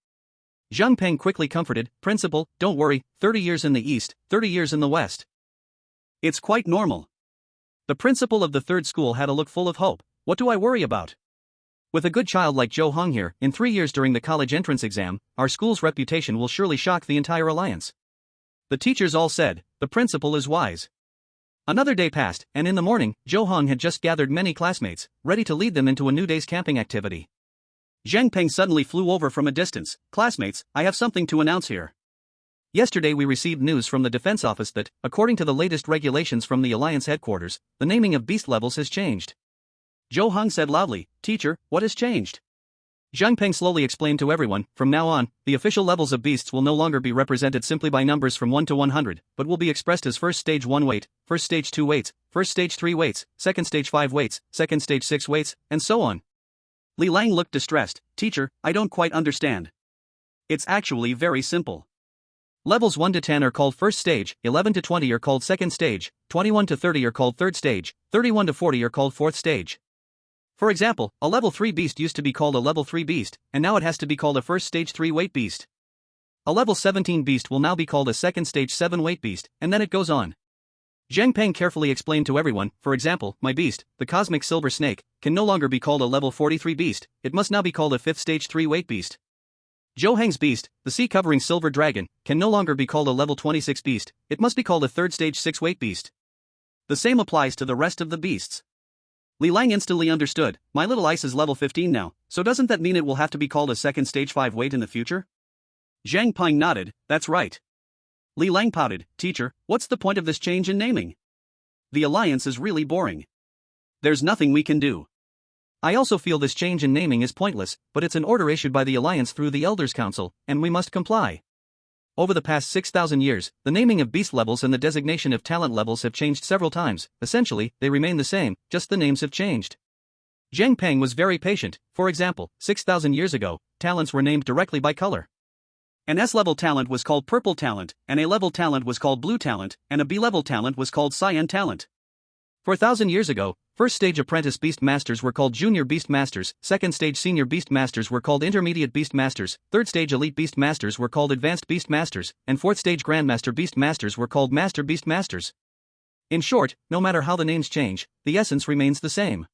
Zhang Peng quickly comforted, "Principal, don't worry, 30 years in the east, 30 years in the west. It's quite normal." The principal of the third school had a look full of hope. "What do I worry about? With a good child like Zhou Heng here, in 3 years during the college entrance exam, our school's reputation will surely shock the entire alliance." The teachers all said, "The principal is wise." Another day passed, and in the morning, Zhou Heng had just gathered many classmates, ready to lead them into a new day's camping activity. Zhang Peng suddenly flew over from a distance. "Classmates, I have something to announce here. Yesterday we received news from the defense office that, according to the latest regulations from the Alliance headquarters, the naming of beast levels has changed." Zhou Heng said loudly, "Teacher, what has changed?" Zhang Peng slowly explained to everyone, "From now on, the official levels of beasts will no longer be represented simply by numbers from 1 to 100, but will be expressed as first stage 1 weight, first stage 2 weights, first stage 3 weights, second stage 5 weights, second stage 6 weights, and so on." Li Lang looked distressed. "Teacher, I don't quite understand." "It's actually very simple. Levels 1 to 10 are called first stage, 11 to 20 are called second stage, 21 to 30 are called third stage, 31 to 40 are called fourth stage. For example, a level 3 beast used to be called a level 3 beast, and now it has to be called a first stage 3 weight beast. A level 17 beast will now be called a second stage 7 weight beast, and then it goes on." Zhang Peng carefully explained to everyone, "For example, my beast, the cosmic silver snake, can no longer be called a level 43 beast, it must now be called a 5th stage 3 weight beast. Zhou Heng's beast, the sea-covering silver dragon, can no longer be called a level 26 beast, it must be called a 3rd stage 6 weight beast. The same applies to the rest of the beasts." Li Lang instantly understood. "My little ice is level 15 now, so doesn't that mean it will have to be called a second stage 5 weight in the future?" Zhang Peng nodded, "That's right." Li Lang pouted, "Teacher, what's the point of this change in naming? The alliance is really boring. There's nothing we can do." "I also feel this change in naming is pointless, but it's an order issued by the alliance through the Elders' Council, and we must comply. Over the past 6,000 years, the naming of beast levels and the designation of talent levels have changed several times. Essentially, they remain the same, just the names have changed." Zhang Peng was very patient. "For example, 6,000 years ago, talents were named directly by color. An S-level talent was called purple talent, an A-level talent was called blue talent, and a B-level talent was called cyan talent. 4,000 years ago, first stage apprentice beast masters were called junior beast masters, second stage senior beast masters were called intermediate beast masters, third stage elite beast masters were called advanced beast masters, and fourth stage grandmaster beast masters were called master beast masters. In short, no matter how the names change, the essence remains the same.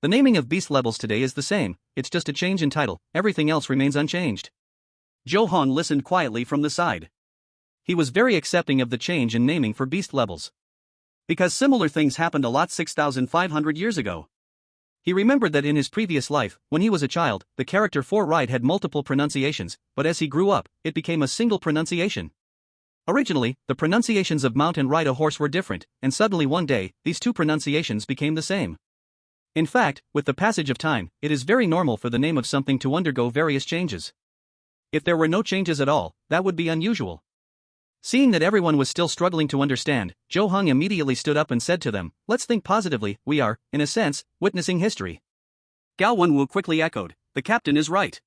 The naming of beast levels today is the same, it's just a change in title, everything else remains unchanged." Zhou Heng listened quietly from the side. He was very accepting of the change in naming for beast levels. Because similar things happened a lot 6,500 years ago. He remembered that in his previous life, when he was a child, the character for ride had multiple pronunciations, but as he grew up, it became a single pronunciation. Originally, the pronunciations of mount and ride a horse were different, and suddenly one day, these two pronunciations became the same. In fact, with the passage of time, it is very normal for the name of something to undergo various changes. If there were no changes at all, that would be unusual. Seeing that everyone was still struggling to understand, Zhou Heng immediately stood up and said to them, "Let's think positively, we are, in a sense, witnessing history." Gao Wenwu quickly echoed, "The captain is right.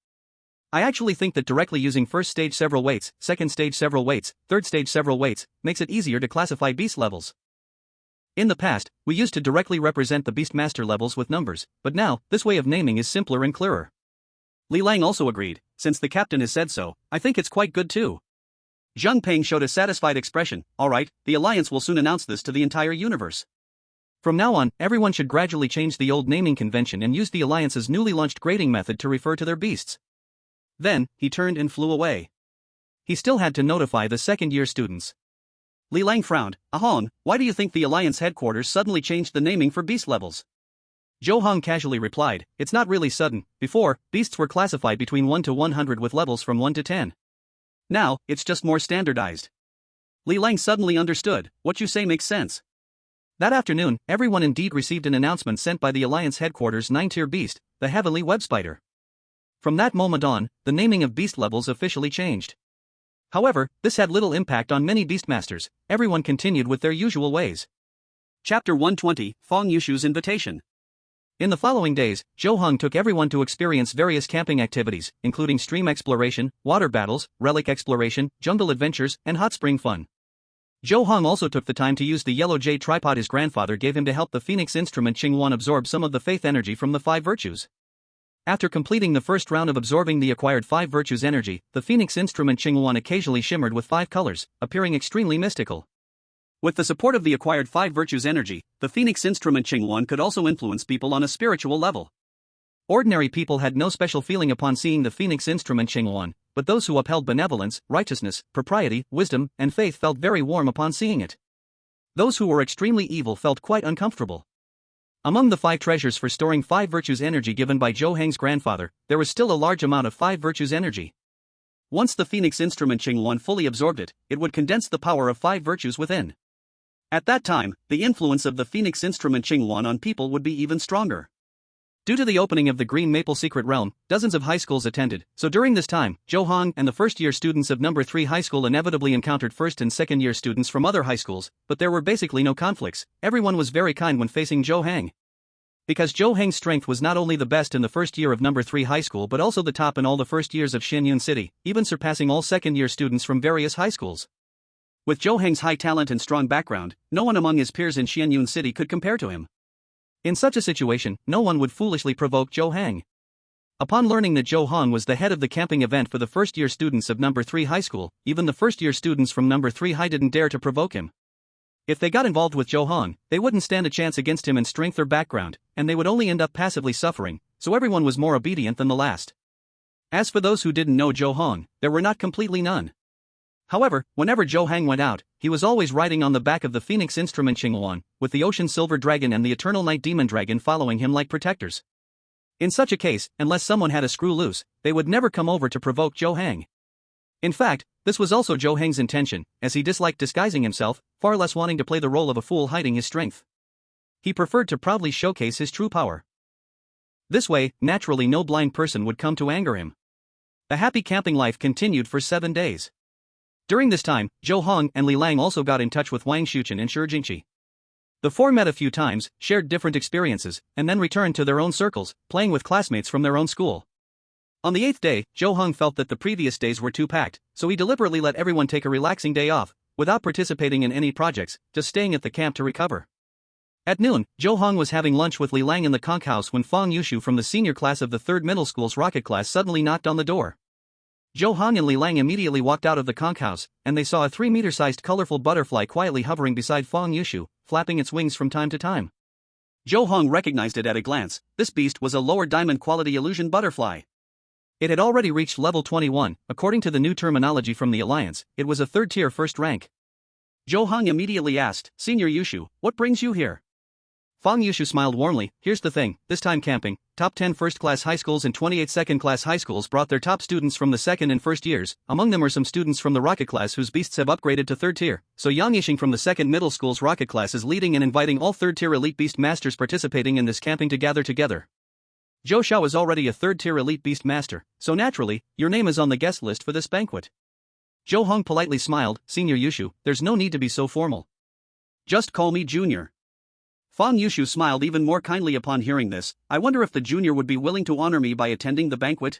I actually think that directly using first stage several weights, second stage several weights, third stage several weights, makes it easier to classify beast levels. In the past, we used to directly represent the beastmaster levels with numbers, but now, this way of naming is simpler and clearer." Li Lang also agreed, "Since the captain has said so, I think it's quite good too." Zhang Peng showed a satisfied expression. "All right, the alliance will soon announce this to the entire universe. From now on, everyone should gradually change the old naming convention and use the alliance's newly launched grading method to refer to their beasts." Then, he turned and flew away. He still had to notify the second-year students. Li Lang frowned. "Ahon, why do you think the alliance headquarters suddenly changed the naming for beast levels?" Zhou Heng casually replied, "It's not really sudden. Before, beasts were classified between 1 to 100 with levels from 1 to 10. Now, it's just more standardized." Li Lang suddenly understood. "What you say makes sense." That afternoon, everyone indeed received an announcement sent by the Alliance headquarters 9-tier beast, the heavenly web spider. From that moment on, the naming of beast levels officially changed. However, this had little impact on many beastmasters, everyone continued with their usual ways. Chapter 120, Fengyi Azure's Invitation. In the following days, Zhou Heng took everyone to experience various camping activities, including stream exploration, water battles, relic exploration, jungle adventures, and hot spring fun. Zhou Heng also took the time to use the yellow jade tripod his grandfather gave him to help the phoenix instrument Qinghuan absorb some of the faith energy from the 5 virtues. After completing the first round of absorbing the acquired 5 virtues energy, the phoenix instrument Qinghuan occasionally shimmered with 5 colors, appearing extremely mystical. With the support of the acquired 5 virtues energy, the phoenix instrument Qinghuan could also influence people on a spiritual level. Ordinary people had no special feeling upon seeing the phoenix instrument Qinghuan, but those who upheld benevolence, righteousness, propriety, wisdom, and faith felt very warm upon seeing it. Those who were extremely evil felt quite uncomfortable. Among the 5 treasures for storing 5 virtues energy given by Zhou Heng's grandfather, there was still a large amount of 5 virtues energy. Once the phoenix instrument Qinghuan fully absorbed it, it would condense the power of 5 virtues within. At that time, the influence of the phoenix instrument Qinghuan on people would be even stronger. Due to the opening of the Green Maple Secret Realm, dozens of high schools attended, so during this time, Zhou Heng and the first-year students of number 3 high school inevitably encountered first- and second-year students from other high schools, but there were basically no conflicts. Everyone was very kind when facing Zhou Heng. Because Zhou Heng's strength was not only the best in the first year of number 3 high school but also the top in all the first years of Xianyun City, even surpassing all second-year students from various high schools. With Zhou Heng's high talent and strong background, no one among his peers in Xianyun City could compare to him. In such a situation, no one would foolishly provoke Zhou Heng. Upon learning that Zhou Heng was the head of the camping event for the first-year students of number 3 high school, even the first-year students from number 3 high didn't dare to provoke him. If they got involved with Zhou Heng, they wouldn't stand a chance against him in strength or background, and they would only end up passively suffering, so everyone was more obedient than the last. As for those who didn't know Zhou Heng, there were not completely none. However, whenever Zhou Heng went out, he was always riding on the back of the phoenix instrument Qinghuan, with the ocean silver dragon and the eternal night demon dragon following him like protectors. In such a case, unless someone had a screw loose, they would never come over to provoke Zhou Heng. In fact, this was also Zhou Heng's intention, as he disliked disguising himself, far less wanting to play the role of a fool hiding his strength. He preferred to proudly showcase his true power. This way, naturally no blind person would come to anger him. The happy camping life continued for 7 days. During this time, Zhou Heng and Li Lang also got in touch with Wang Xuchen and Shi Jingqi. The 4 met a few times, shared different experiences, and then returned to their own circles, playing with classmates from their own school. On the 8th day, Zhou Heng felt that the previous days were too packed, so he deliberately let everyone take a relaxing day off, without participating in any projects, just staying at the camp to recover. At noon, Zhou Heng was having lunch with Li Lang in the conch house when Fang Yushu from the senior class of the 3rd middle school's rocket class suddenly knocked on the door. Zhou Heng and Li Lang immediately walked out of the conch house, and they saw a 3-meter-sized colorful butterfly quietly hovering beside Fang Yushu, flapping its wings from time to time. Zhou Heng recognized it at a glance. This beast was a lower diamond quality illusion butterfly. It had already reached level 21, according to the new terminology from the Alliance, it was a 3rd-tier first rank. Zhou Heng immediately asked, "Senior Yushu, what brings you here?" Fang Yushu smiled warmly. "Here's the thing, this time camping, top 10 first-class high schools and 28 second-class high schools brought their top students from the 2nd and 1st years, among them are some students from the rocket class whose beasts have upgraded to 3rd tier, so Yang Yixing from the 2nd middle school's rocket class is leading and inviting all 3rd-tier elite beast masters participating in this camping to gather together. Zhou Xiao is already a 3rd-tier elite beast master, so naturally, your name is on the guest list for this banquet." Zhou Heng politely smiled. "Senior Yushu, there's no need to be so formal. Just call me Junior." Fang Yushu smiled even more kindly upon hearing this. "I wonder if the junior would be willing to honor me by attending the banquet?"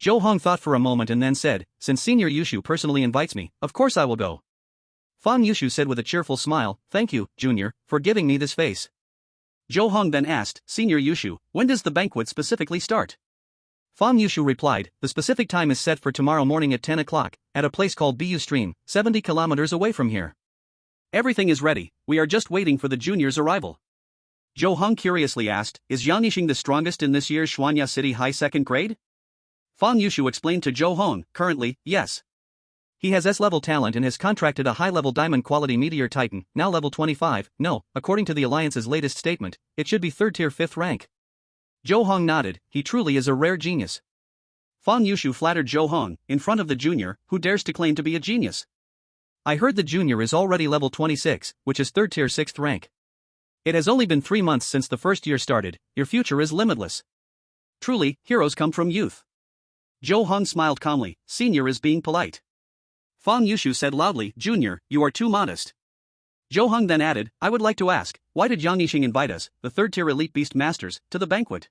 Zhou Heng thought for a moment and then said, "Since Senior Yushu personally invites me, of course I will go." Fang Yushu said with a cheerful smile, "Thank you, Junior, for giving me this face." Zhou Heng then asked, "Senior Yushu, when does the banquet specifically start?" Fang Yushu replied, "The specific time is set for tomorrow morning at 10 o'clock, at a place called Bu Stream, 70 kilometers away from here. Everything is ready, we are just waiting for the junior's arrival." Zhou Heng curiously asked, "Is Yang Yixing the strongest in this year's Xuanya City High 2nd grade?" Fang Yushu explained to Zhou Heng, "Currently, yes. He has S-level talent and has contracted a high-level diamond quality meteor titan, now level 25, no, according to the Alliance's latest statement, it should be 3rd-tier 5th rank." Zhou Heng nodded, "He truly is a rare genius." Fang Yushu flattered Zhou Heng, in front of the junior, who dares to claim to be a genius. "I heard the junior is already level 26, which is 3rd-tier 6th rank. It has only been 3 months since the first year started, your future is limitless. Truly, heroes come from youth." Zhou Heng smiled calmly, "Senior is being polite." Fang Yushu said loudly, "Junior, you are too modest. Zhou Heng then added, I would like to ask, why did Yang Yixing invite us, the third-tier elite beast masters, to the banquet?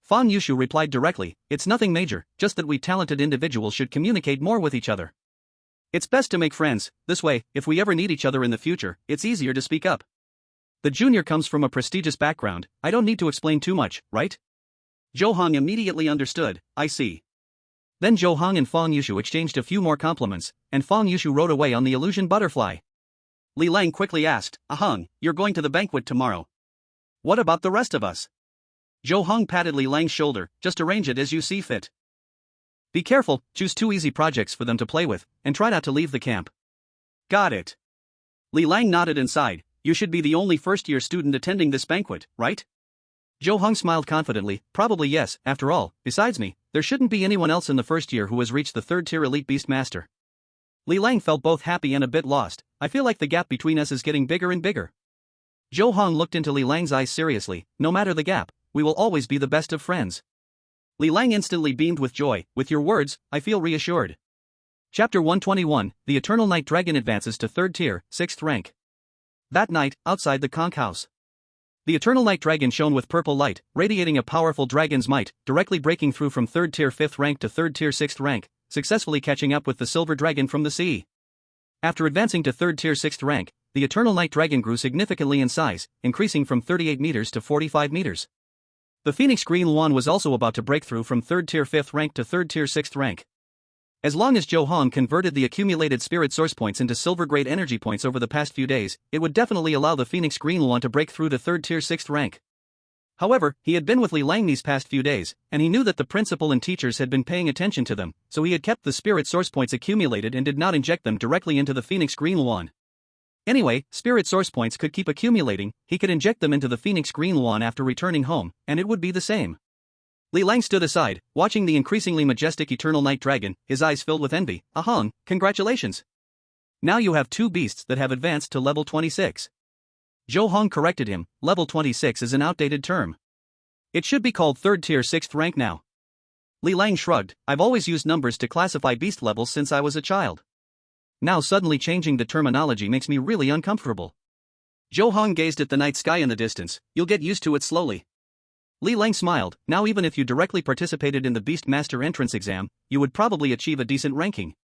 Fan Yushu replied directly, it's nothing major, just that we talented individuals should communicate more with each other. It's best to make friends, this way, if we ever need each other in the future, it's easier to speak up. The junior comes from a prestigious background, I don't need to explain too much, right? Zhou Heng immediately understood, I see. Then Zhou Heng and Fan Yushu exchanged a few more compliments, and Fan Yushu rode away on the illusion butterfly. Li Lang quickly asked, Heng, you're going to the banquet tomorrow. What about the rest of us? Zhou Heng patted Li Lang's shoulder, just arrange it as you see fit. Be careful, choose 2 easy projects for them to play with, and try not to leave the camp. Got it. Li Lang nodded and sighed, you should be the only first-year student attending this banquet, right? Zhou Heng smiled confidently, probably yes, after all, besides me, there shouldn't be anyone else in the first year who has reached the third-tier elite beast master. Li Lang felt both happy and a bit lost, I feel like the gap between us is getting bigger and bigger. Zhou Heng looked into Li Lang's eyes seriously, no matter the gap, we will always be the best of friends. Li Lang instantly beamed with joy, with your words, I feel reassured. Chapter 121, The Eternal Night Dragon advances to 3rd tier, 6th rank. That night, outside the conch house. The Eternal Night Dragon shone with purple light, radiating a powerful dragon's might, directly breaking through from 3rd tier 5th rank to 3rd tier 6th rank, successfully catching up with the silver dragon from the sea. After advancing to 3rd tier 6th rank, the Eternal Night Dragon grew significantly in size, increasing from 38 meters to 45 meters. The Phoenix Green Luan was also about to break through from 3rd tier 5th rank to 3rd tier 6th rank. As long as Zhou Heng converted the accumulated spirit source points into silver grade energy points over the past few days, it would definitely allow the Phoenix Green Luan to break through to 3rd tier 6th rank. However, he had been with Li Lang these past few days, and he knew that the principal and teachers had been paying attention to them, so he had kept the spirit source points accumulated and did not inject them directly into the Phoenix Green Luan. Anyway, spirit source points could keep accumulating, he could inject them into the Phoenix Green Luan after returning home, and it would be the same. Li Lang stood aside, watching the increasingly majestic Eternal Night Dragon, his eyes filled with envy. Heng, congratulations! Now you have 2 beasts that have advanced to level 26. Zhou Heng corrected him, level 26 is an outdated term. It should be called 3rd tier 6th rank now. Li Lang shrugged, I've always used numbers to classify beast levels since I was a child. Now suddenly changing the terminology makes me really uncomfortable. Zhou Heng gazed at the night sky in the distance, you'll get used to it slowly. Li Lang smiled, now even if you directly participated in the Beast Master entrance exam, you would probably achieve a decent ranking.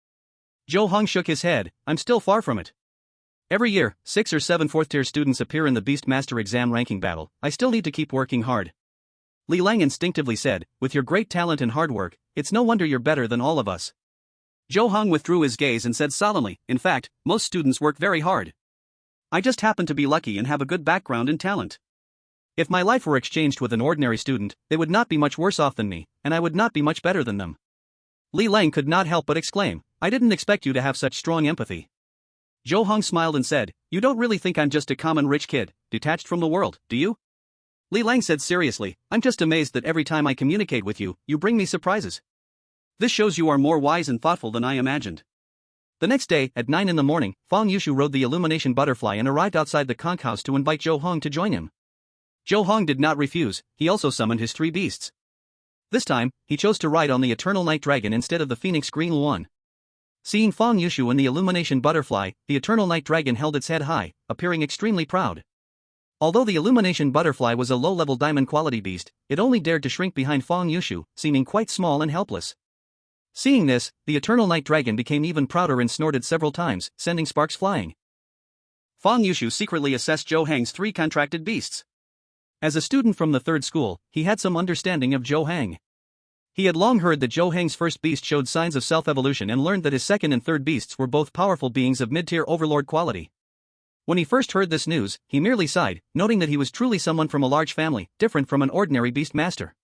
Zhou Heng shook his head, I'm still far from it. Every year, 6 or 7 4th tier students appear in the Beast Master exam ranking battle, I still need to keep working hard. Li Lang instinctively said, with your great talent and hard work, it's no wonder you're better than all of us. Zhou Heng withdrew his gaze and said solemnly, in fact, most students work very hard. I just happen to be lucky and have a good background and talent. If my life were exchanged with an ordinary student, they would not be much worse off than me, and I would not be much better than them. Li Lang could not help but exclaim, I didn't expect you to have such strong empathy. Zhou Heng smiled and said, you don't really think I'm just a common rich kid, detached from the world, do you? Li Lang said seriously, I'm just amazed that every time I communicate with you, you bring me surprises. This shows you are more wise and thoughtful than I imagined. The next day, at 9 in the morning, Fan Yushu rode the illumination butterfly and arrived outside the conch house to invite Zhou Heng to join him. Zhou Heng did not refuse, he also summoned his 3 beasts. This time, he chose to ride on the Eternal Night Dragon instead of the Phoenix Green Luan. Seeing Fan Yushu and the illumination butterfly, the Eternal Night Dragon held its head high, appearing extremely proud. Although the illumination butterfly was a low-level diamond quality beast, it only dared to shrink behind Fan Yushu, seeming quite small and helpless. Seeing this, the Eternal Night Dragon became even prouder and snorted several times, sending sparks flying. Fan Yushu secretly assessed Zhou Heng's 3 contracted beasts. As a student from the 3rd school, he had some understanding of Zhou Heng. He had long heard that Zhou Heng's first beast showed signs of self-evolution and learned that his 2nd and 3rd beasts were both powerful beings of mid-tier Overlord quality. When he first heard this news, he merely sighed, noting that he was truly someone from a large family, different from an ordinary beast master.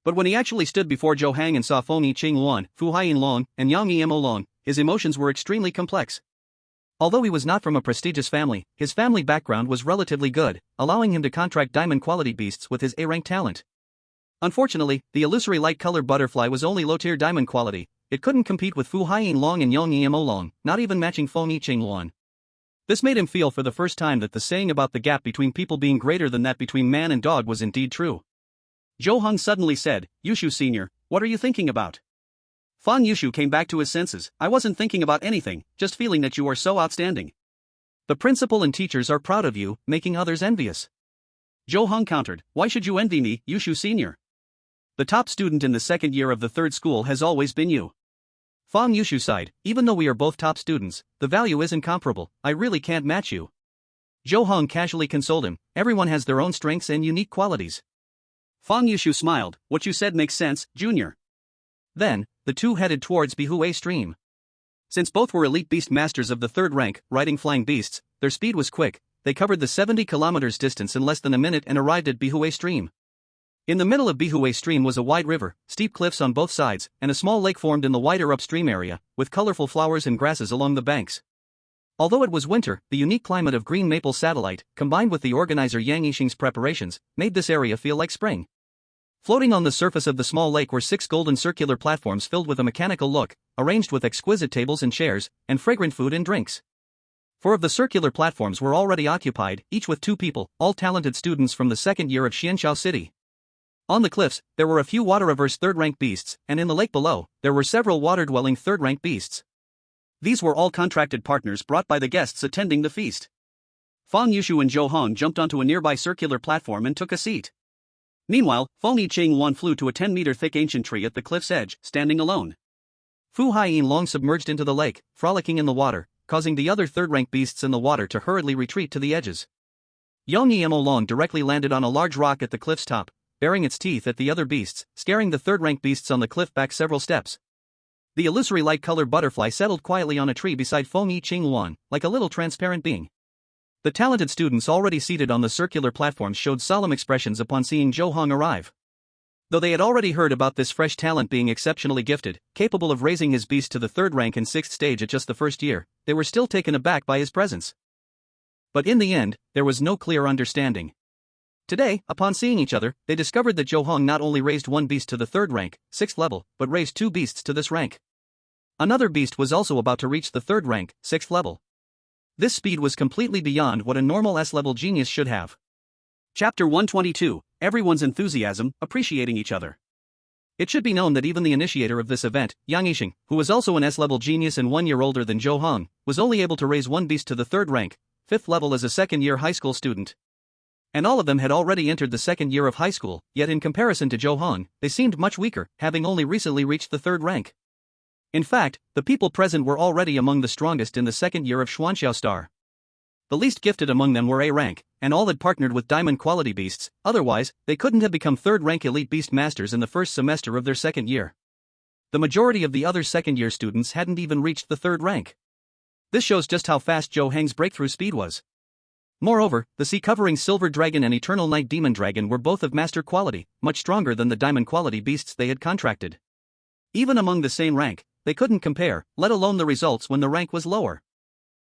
But when he actually stood before Zhou Heng and saw Fengyi Luan, Haiyan Long, and Yang Long, his emotions were extremely complex. Although he was not from a prestigious family, his family background was relatively good, allowing him to contract diamond quality beasts with his A-rank talent. Unfortunately, the illusory light colored butterfly was only low-tier diamond quality, it couldn't compete with Haiyan Long and Yang Long, not even matching Fengyi Luan. This made him feel for the first time that the saying about the gap between people being greater than that between man and dog was indeed true. Zhou Heng suddenly said, Yushu Sr., what are you thinking about? Fan Yushu came back to his senses, I wasn't thinking about anything, just feeling that you are so outstanding. The principal and teachers are proud of you, making others envious. Zhou Heng countered, why should you envy me, Yushu Senior? The top student in the second year of the third school has always been you. Feng Yushu sighed, even though we are both top students, the value is incomparable, I really can't match you. Zhou Heng casually consoled him, everyone has their own strengths and unique qualities. Feng Yushu smiled, what you said makes sense, Junior. Then, the two headed towards Bihue Stream. Since both were elite beast masters of the third rank, riding flying beasts, their speed was quick, they covered the 70 kilometers distance in less than a minute and arrived at Bihue Stream. In the middle of Bihue Stream was a wide river, steep cliffs on both sides, and a small lake formed in the wider upstream area, with colorful flowers and grasses along the banks. Although it was winter, the unique climate of green maple satellite, combined with the organizer Yang Yixing's preparations, made this area feel like spring. Floating on the surface of the small lake were 6 golden circular platforms filled with a mechanical look, arranged with exquisite tables and chairs, and fragrant food and drinks. 4 of the circular platforms were already occupied, each with 2 people, all talented students from the second year of Xianxiao City. On the cliffs, there were a few water-averse third-rank beasts, and in the lake below, there were several water-dwelling third-rank beasts. These were all contracted partners brought by the guests attending the feast. Feng Yushu and Zhou Heng jumped onto a nearby circular platform and took a seat. Meanwhile, Fengyi Luan flew to a 10-meter-thick ancient tree at the cliff's edge, standing alone. Fu Haiyin long submerged into the lake, frolicking in the water, causing the other third-rank beasts in the water to hurriedly retreat to the edges. Yang Yimo Long directly landed on a large rock at the cliff's top, baring its teeth at the other beasts, scaring the third-rank beasts on the cliff back several steps. The illusory light-colored butterfly settled quietly on a tree beside Fengyi Luan, like a little transparent being. The talented students already seated on the circular platforms showed solemn expressions upon seeing Zhou Heng arrive. Though they had already heard about this fresh talent being exceptionally gifted, capable of raising his beast to the third rank and 6th stage at just the first year, they were still taken aback by his presence. But in the end, there was no clear understanding. Today, upon seeing each other, they discovered that Zhou Heng not only raised one beast to the third rank, 6th level, but raised 2 beasts to this rank. Another beast was also about to reach the third rank, 6th level. This speed was completely beyond what a normal S-level genius should have. Chapter 122, Everyone's Enthusiasm, Appreciating Each Other. It should be known that even the initiator of this event, Yang Yixing, who was also an S-level genius and 1 year older than Zhou Heng, was only able to raise one beast to the third rank, 5th level as a second-year high school student. And all of them had already entered the second year of high school, yet in comparison to Zhou Heng, they seemed much weaker, having only recently reached the third rank. In fact, the people present were already among the strongest in the second year of Xuanxiao Star. The least gifted among them were A rank, and all had partnered with diamond quality beasts, otherwise, they couldn't have become third rank elite beast masters in the first semester of their second year. The majority of the other second year students hadn't even reached the third rank. This shows just how fast Zhou Heng's breakthrough speed was. Moreover, the sea-covering silver dragon and eternal night demon dragon were both of master quality, much stronger than the diamond quality beasts they had contracted. Even among the same rank, they couldn't compare, let alone the results when the rank was lower.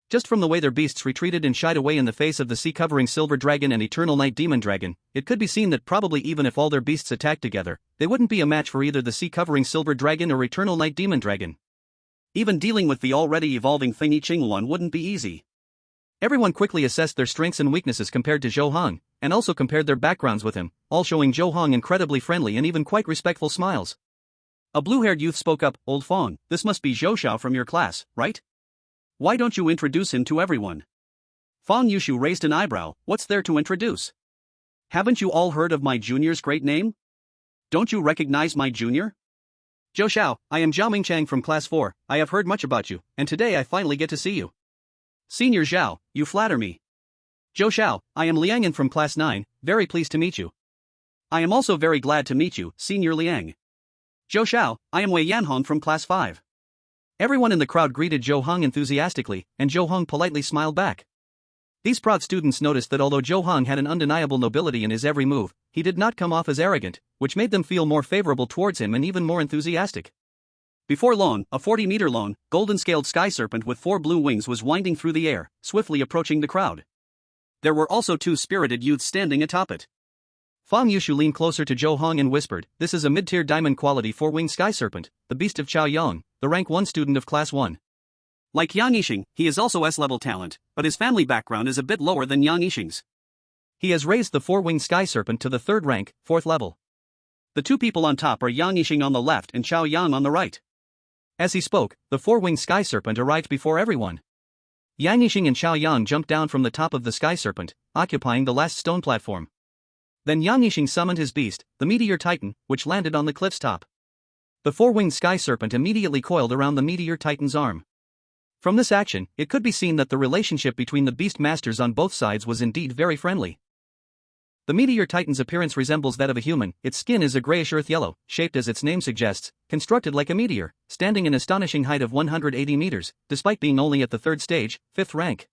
Just from the way their beasts retreated and shied away in the face of the sea-covering silver dragon and eternal night demon dragon, it could be seen that probably even if all their beasts attacked together, they wouldn't be a match for either the sea-covering silver dragon or eternal night demon dragon. Even dealing with the already evolving Fengyi Luan wouldn't be easy. Everyone quickly assessed their strengths and weaknesses compared to Zhou Heng, and also compared their backgrounds with him, all showing Zhou Heng incredibly friendly and even quite respectful smiles. A blue-haired youth spoke up, "Old Feng, this must be Zhou Xiao from your class, right? Why don't you introduce him to everyone?" Feng Yushu raised an eyebrow, "What's there to introduce? Haven't you all heard of my junior's great name? Don't you recognize my junior? Zhou Xiao, I am Zhao Mingchang from class 4, I have heard much about you, and today I finally get to see you. Senior Zhao, you flatter me. Zhou Xiao, I am Liang'an from class 9, very pleased to meet you. I am also very glad to meet you, Senior Liang. Zhou Xiao, I am Wei Yanhong from class 5. Everyone in the crowd greeted Zhou Heng enthusiastically, and Zhou Heng politely smiled back. These proud students noticed that although Zhou Heng had an undeniable nobility in his every move, he did not come off as arrogant, which made them feel more favorable towards him and even more enthusiastic. Before long, a 40-meter-long, golden-scaled sky serpent with 4 blue wings was winding through the air, swiftly approaching the crowd. There were also 2 spirited youths standing atop it. Feng Yushu leaned closer to Zhou Heng and whispered, "This is a mid-tier diamond-quality 4-winged sky serpent, the beast of Chaoyang, the rank 1 student of class 1. Like Yang Yixing, he is also S-level talent, but his family background is a bit lower than Yang Yixing's. He has raised the 4-winged sky serpent to the 3rd rank, 4th level. The 2 people on top are Yang Yixing on the left and Chaoyang on the right." As he spoke, the 4-winged sky serpent arrived before everyone. Yang Yixing and Xiao Yang jumped down from the top of the sky serpent, occupying the last stone platform. Then Yang Yixing summoned his beast, the meteor titan, which landed on the cliff's top. The four-winged sky serpent immediately coiled around the meteor titan's arm. From this action, it could be seen that the relationship between the beast masters on both sides was indeed very friendly. The meteor titan's appearance resembles that of a human. Its skin is a grayish earth yellow, shaped as its name suggests, constructed like a meteor, standing an astonishing height of 180 meters, despite being only at the third stage, 5th rank.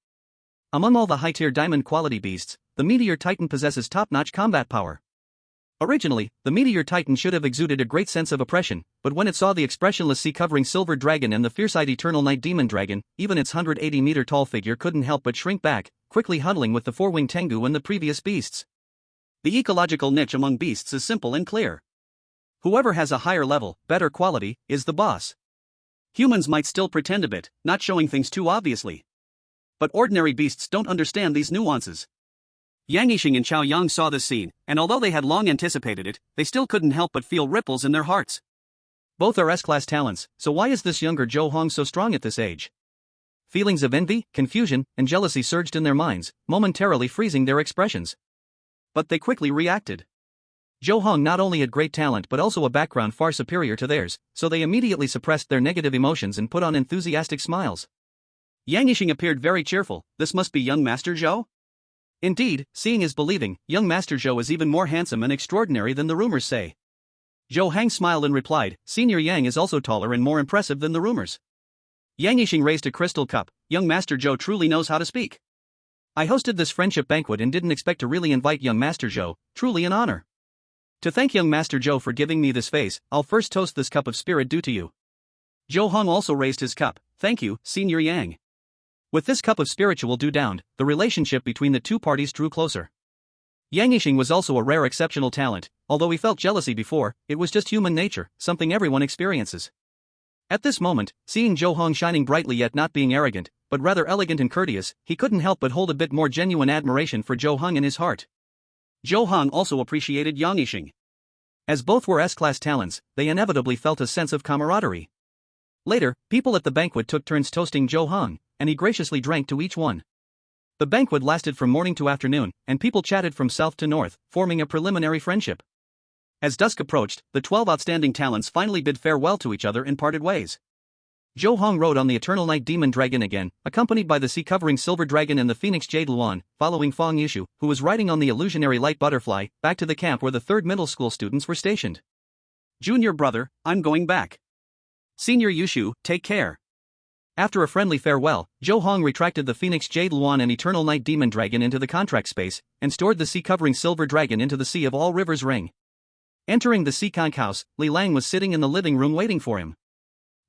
Among all the high-tier diamond quality beasts, the meteor titan possesses top-notch combat power. Originally, the meteor titan should have exuded a great sense of oppression, but when it saw the expressionless sea-covering silver dragon and the fierce-eyed eternal night demon dragon, even its 180-meter-tall figure couldn't help but shrink back, quickly huddling with the four-winged tengu and the previous beasts. The ecological niche among beasts is simple and clear. Whoever has a higher level, better quality, is the boss. Humans might still pretend a bit, not showing things too obviously. But ordinary beasts don't understand these nuances. Yang Yixing and Xiao Yang saw this scene, and although they had long anticipated it, they still couldn't help but feel ripples in their hearts. Both are S-class talents, so why is this younger Zhou Heng so strong at this age? Feelings of envy, confusion, and jealousy surged in their minds, momentarily freezing their expressions. But they quickly reacted. Zhou Heng not only had great talent but also a background far superior to theirs, so they immediately suppressed their negative emotions and put on enthusiastic smiles. Yang Yixing appeared very cheerful. This must be young Master Zhou? Indeed, seeing is believing. Young Master Zhou is even more handsome and extraordinary than the rumors say. Zhou Heng smiled and replied, Senior Yang is also taller and more impressive than the rumors. Yang Yixing raised a crystal cup. Young Master Zhou truly knows how to speak. I hosted this friendship banquet and didn't expect to really invite young Master Zhou, truly an honor. To thank young Master Zhou for giving me this face, I'll first toast this cup of spirit due to you. Zhou Heng also raised his cup. Thank you, Senior Yang. With this cup of spiritual dew downed, the relationship between the two parties drew closer. Yang Yixing was also a rare exceptional talent. Although he felt jealousy before, it was just human nature, something everyone experiences. At this moment, seeing Zhou Heng shining brightly yet not being arrogant, but rather elegant and courteous, he couldn't help but hold a bit more genuine admiration for Zhou Heng in his heart. Zhou Heng also appreciated Yang Yixing. As both were S-class talents, they inevitably felt a sense of camaraderie. Later, people at the banquet took turns toasting Zhou Heng, and he graciously drank to each one. The banquet lasted from morning to afternoon, and people chatted from south to north, forming a preliminary friendship. As dusk approached, the 12 outstanding talents finally bid farewell to each other and parted ways. Zhou Heng rode on the Eternal Night Demon Dragon again, accompanied by the sea-covering Silver Dragon and the Phoenix Jade Luan, following Feng Yishu, who was riding on the illusionary Light Butterfly, back to the camp where the 3rd middle school students were stationed. Junior brother, I'm going back. Senior Yushu, take care. After a friendly farewell, Zhou Heng retracted the Phoenix Jade Luan and Eternal Night Demon Dragon into the contract space, and stored the sea-covering Silver Dragon into the Sea of All Rivers ring. Entering the Sea Conch house, Li Lang was sitting in the living room waiting for him.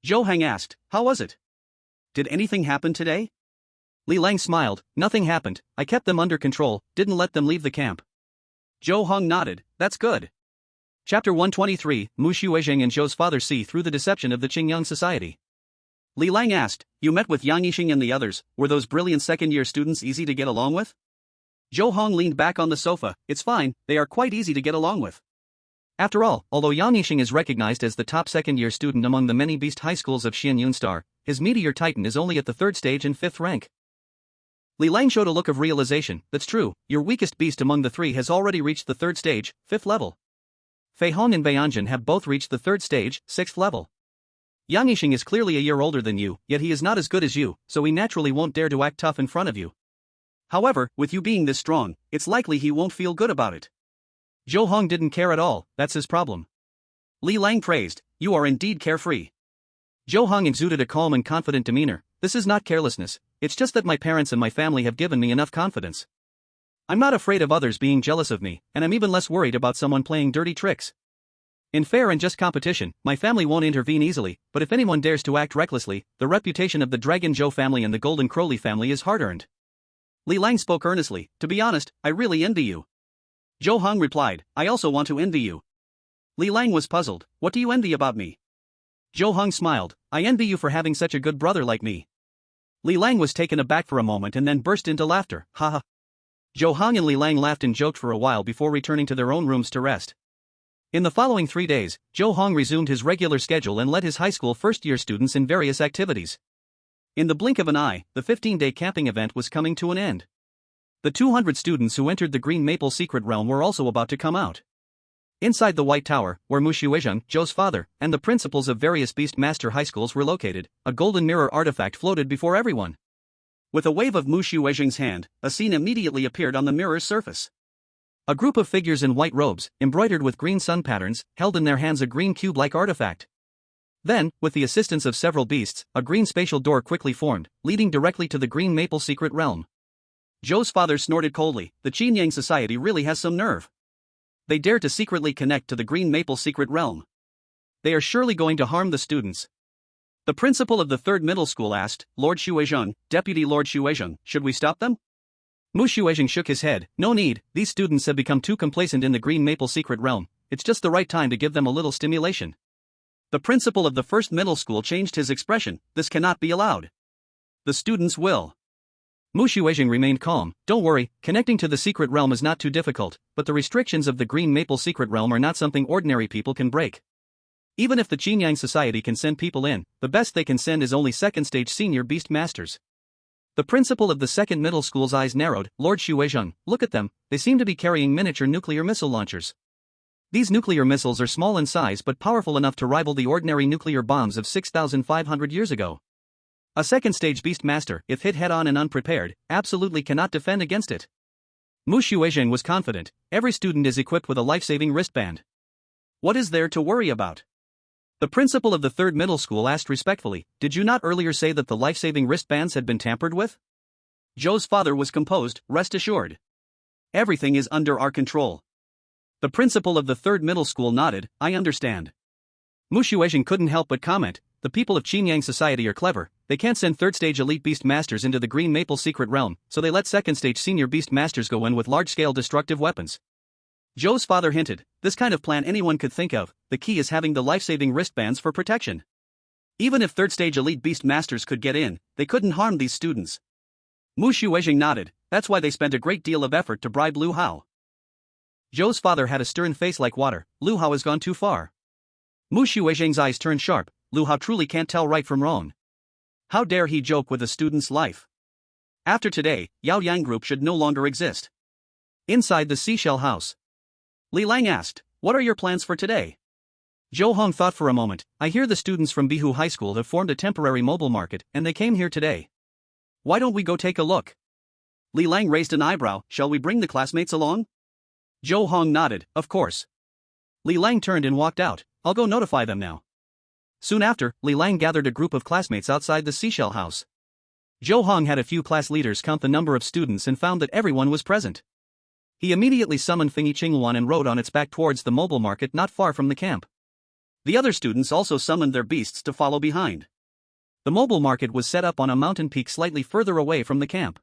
Zhou Heng asked, how was it? Did anything happen today? Li Lang smiled, nothing happened, I kept them under control, didn't let them leave the camp. Zhou Heng nodded, that's good. Chapter 123, Mu Xuezheng and Zhou's father see through the deception of the Qingyang society. Li Lang asked, you met with Yang Yixing and the others, were those brilliant second-year students easy to get along with? Zhou Heng leaned back on the sofa, it's fine, they are quite easy to get along with. After all, although Yang Yixing is recognized as the top second-year student among the many beast high schools of Xianyun Star, his meteor titan is only at the 3rd stage and 5th rank. Li Lang showed a look of realization, that's true, your weakest beast among the 3 has already reached the 3rd stage, 5th level. Fei Hong and Beianjun have both reached the 3rd stage, 6th level. Yang Yixing is clearly a year older than you, yet he is not as good as you, so he naturally won't dare to act tough in front of you. However, with you being this strong, it's likely he won't feel good about it. Zhou Heng didn't care at all, that's his problem. Li Lang praised, you are indeed carefree. Zhou Heng exuded a calm and confident demeanor, this is not carelessness, it's just that my parents and my family have given me enough confidence. I'm not afraid of others being jealous of me, and I'm even less worried about someone playing dirty tricks. In fair and just competition, my family won't intervene easily, but if anyone dares to act recklessly, the reputation of the Dragon Zhou family and the Golden Crowley family is hard-earned. Li Lang spoke earnestly, to be honest, I really envy you. Zhou Heng replied, I also want to envy you. Li Lang was puzzled, what do you envy about me? Zhou Heng smiled, I envy you for having such a good brother like me. Li Lang was taken aback for a moment and then burst into laughter, haha. Zhou Heng and Li Lang laughed and joked for a while before returning to their own rooms to rest. In the following 3 days, Zhou Heng resumed his regular schedule and led his high school first-year students in various activities. In the blink of an eye, the 15-day camping event was coming to an end. The 200 students who entered the Green Maple Secret Realm were also about to come out. Inside the White Tower, where Mu Xuezheng, Zhou's father, and the principals of various Beast Master high schools were located, a golden mirror artifact floated before everyone. With a wave of Mu Xuezheng's hand, a scene immediately appeared on the mirror's surface. A group of figures in white robes, embroidered with green sun patterns, held in their hands a green cube-like artifact. Then, with the assistance of several beasts, a green spatial door quickly formed, leading directly to the Green Maple Secret Realm. Zhou's father snorted coldly. The Qinyang Society really has some nerve. They dare to secretly connect to the Green Maple Secret Realm. They are surely going to harm the students. The principal of the 3rd middle school asked, Lord Xuezheng, Deputy Lord Xuezheng, should we stop them? Mu Xuezheng shook his head. No need, these students have become too complacent in the Green Maple Secret Realm. It's just the right time to give them a little stimulation. The principal of the 1st middle school changed his expression. This cannot be allowed. The students will. Mu Xuezheng remained calm. Don't worry, connecting to the secret realm is not too difficult, but the restrictions of the Green Maple Secret Realm are not something ordinary people can break. Even if the Qinyang Society can send people in, the best they can send is only 2nd stage senior beast masters. The principal of the 2nd middle school's eyes narrowed. Lord Xuezheng, look at them, they seem to be carrying miniature nuclear missile launchers. These nuclear missiles are small in size but powerful enough to rival the ordinary nuclear bombs of 6,500 years ago. A 2nd stage beast master, if hit head-on and unprepared, absolutely cannot defend against it. Mu Xuezheng was confident. Every student is equipped with a life-saving wristband. What is there to worry about? The principal of the 3rd middle school asked respectfully, did you not earlier say that the life-saving wristbands had been tampered with? Zhou's father was composed. Rest assured. Everything is under our control. The principal of the 3rd middle school nodded. I understand. Mu Xuezheng couldn't help but comment, the people of Qinyang Society are clever. They can't send 3rd stage elite beast masters into the Green Maple Secret Realm, so they let 2nd stage senior beast masters go in with large-scale destructive weapons. Zhou's father hinted, this kind of plan anyone could think of. The key is having the life-saving wristbands for protection. Even if 3rd stage elite beast masters could get in, they couldn't harm these students. Mu Xuezheng nodded. That's why they spent a great deal of effort to bribe Lu Hao. Zhou's father had a stern face like water. Lu Hao has gone too far. Mu Xuezheng's eyes turned sharp. Lu Hao truly can't tell right from wrong. How dare he joke with a student's life? After today, Yao Yang Group should no longer exist. Inside the seashell house, Li Lang asked, what are your plans for today? Zhou Heng thought for a moment. I hear the students from Bihu High School have formed a temporary mobile market, and they came here today. Why don't we go take a look? Li Lang raised an eyebrow. Shall we bring the classmates along? Zhou Heng nodded, of course. Li Lang turned and walked out. I'll go notify them now. Soon after, Li Lang gathered a group of classmates outside the seashell house. Zhou Heng had a few class leaders count the number of students and found that everyone was present. He immediately summoned Fengyi Luan and rode on its back towards the mobile market not far from the camp. The other students also summoned their beasts to follow behind. The mobile market was set up on a mountain peak slightly further away from the camp.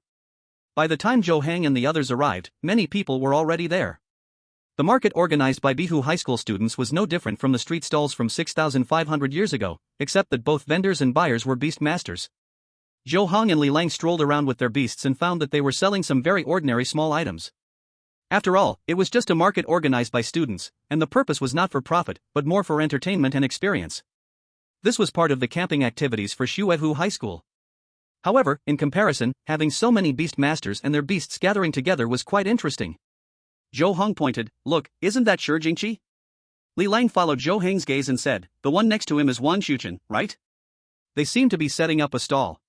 By the time Zhou Heng and the others arrived, many people were already there. The market organized by Bihu High School students was no different from the street stalls from 6,500 years ago, except that both vendors and buyers were beast masters. Zhou Heng and Li Lang strolled around with their beasts and found that they were selling some very ordinary small items. After all, it was just a market organized by students, and the purpose was not for profit, but more for entertainment and experience. This was part of the camping activities for Xuehu High School. However, in comparison, having so many beast masters and their beasts gathering together was quite interesting. Zhou Heng pointed, look, isn't that Shi Jingqi? Li Lang followed Zhou Heng's gaze and said, the one next to him is Wang Xuchen, right? They seem to be setting up a stall.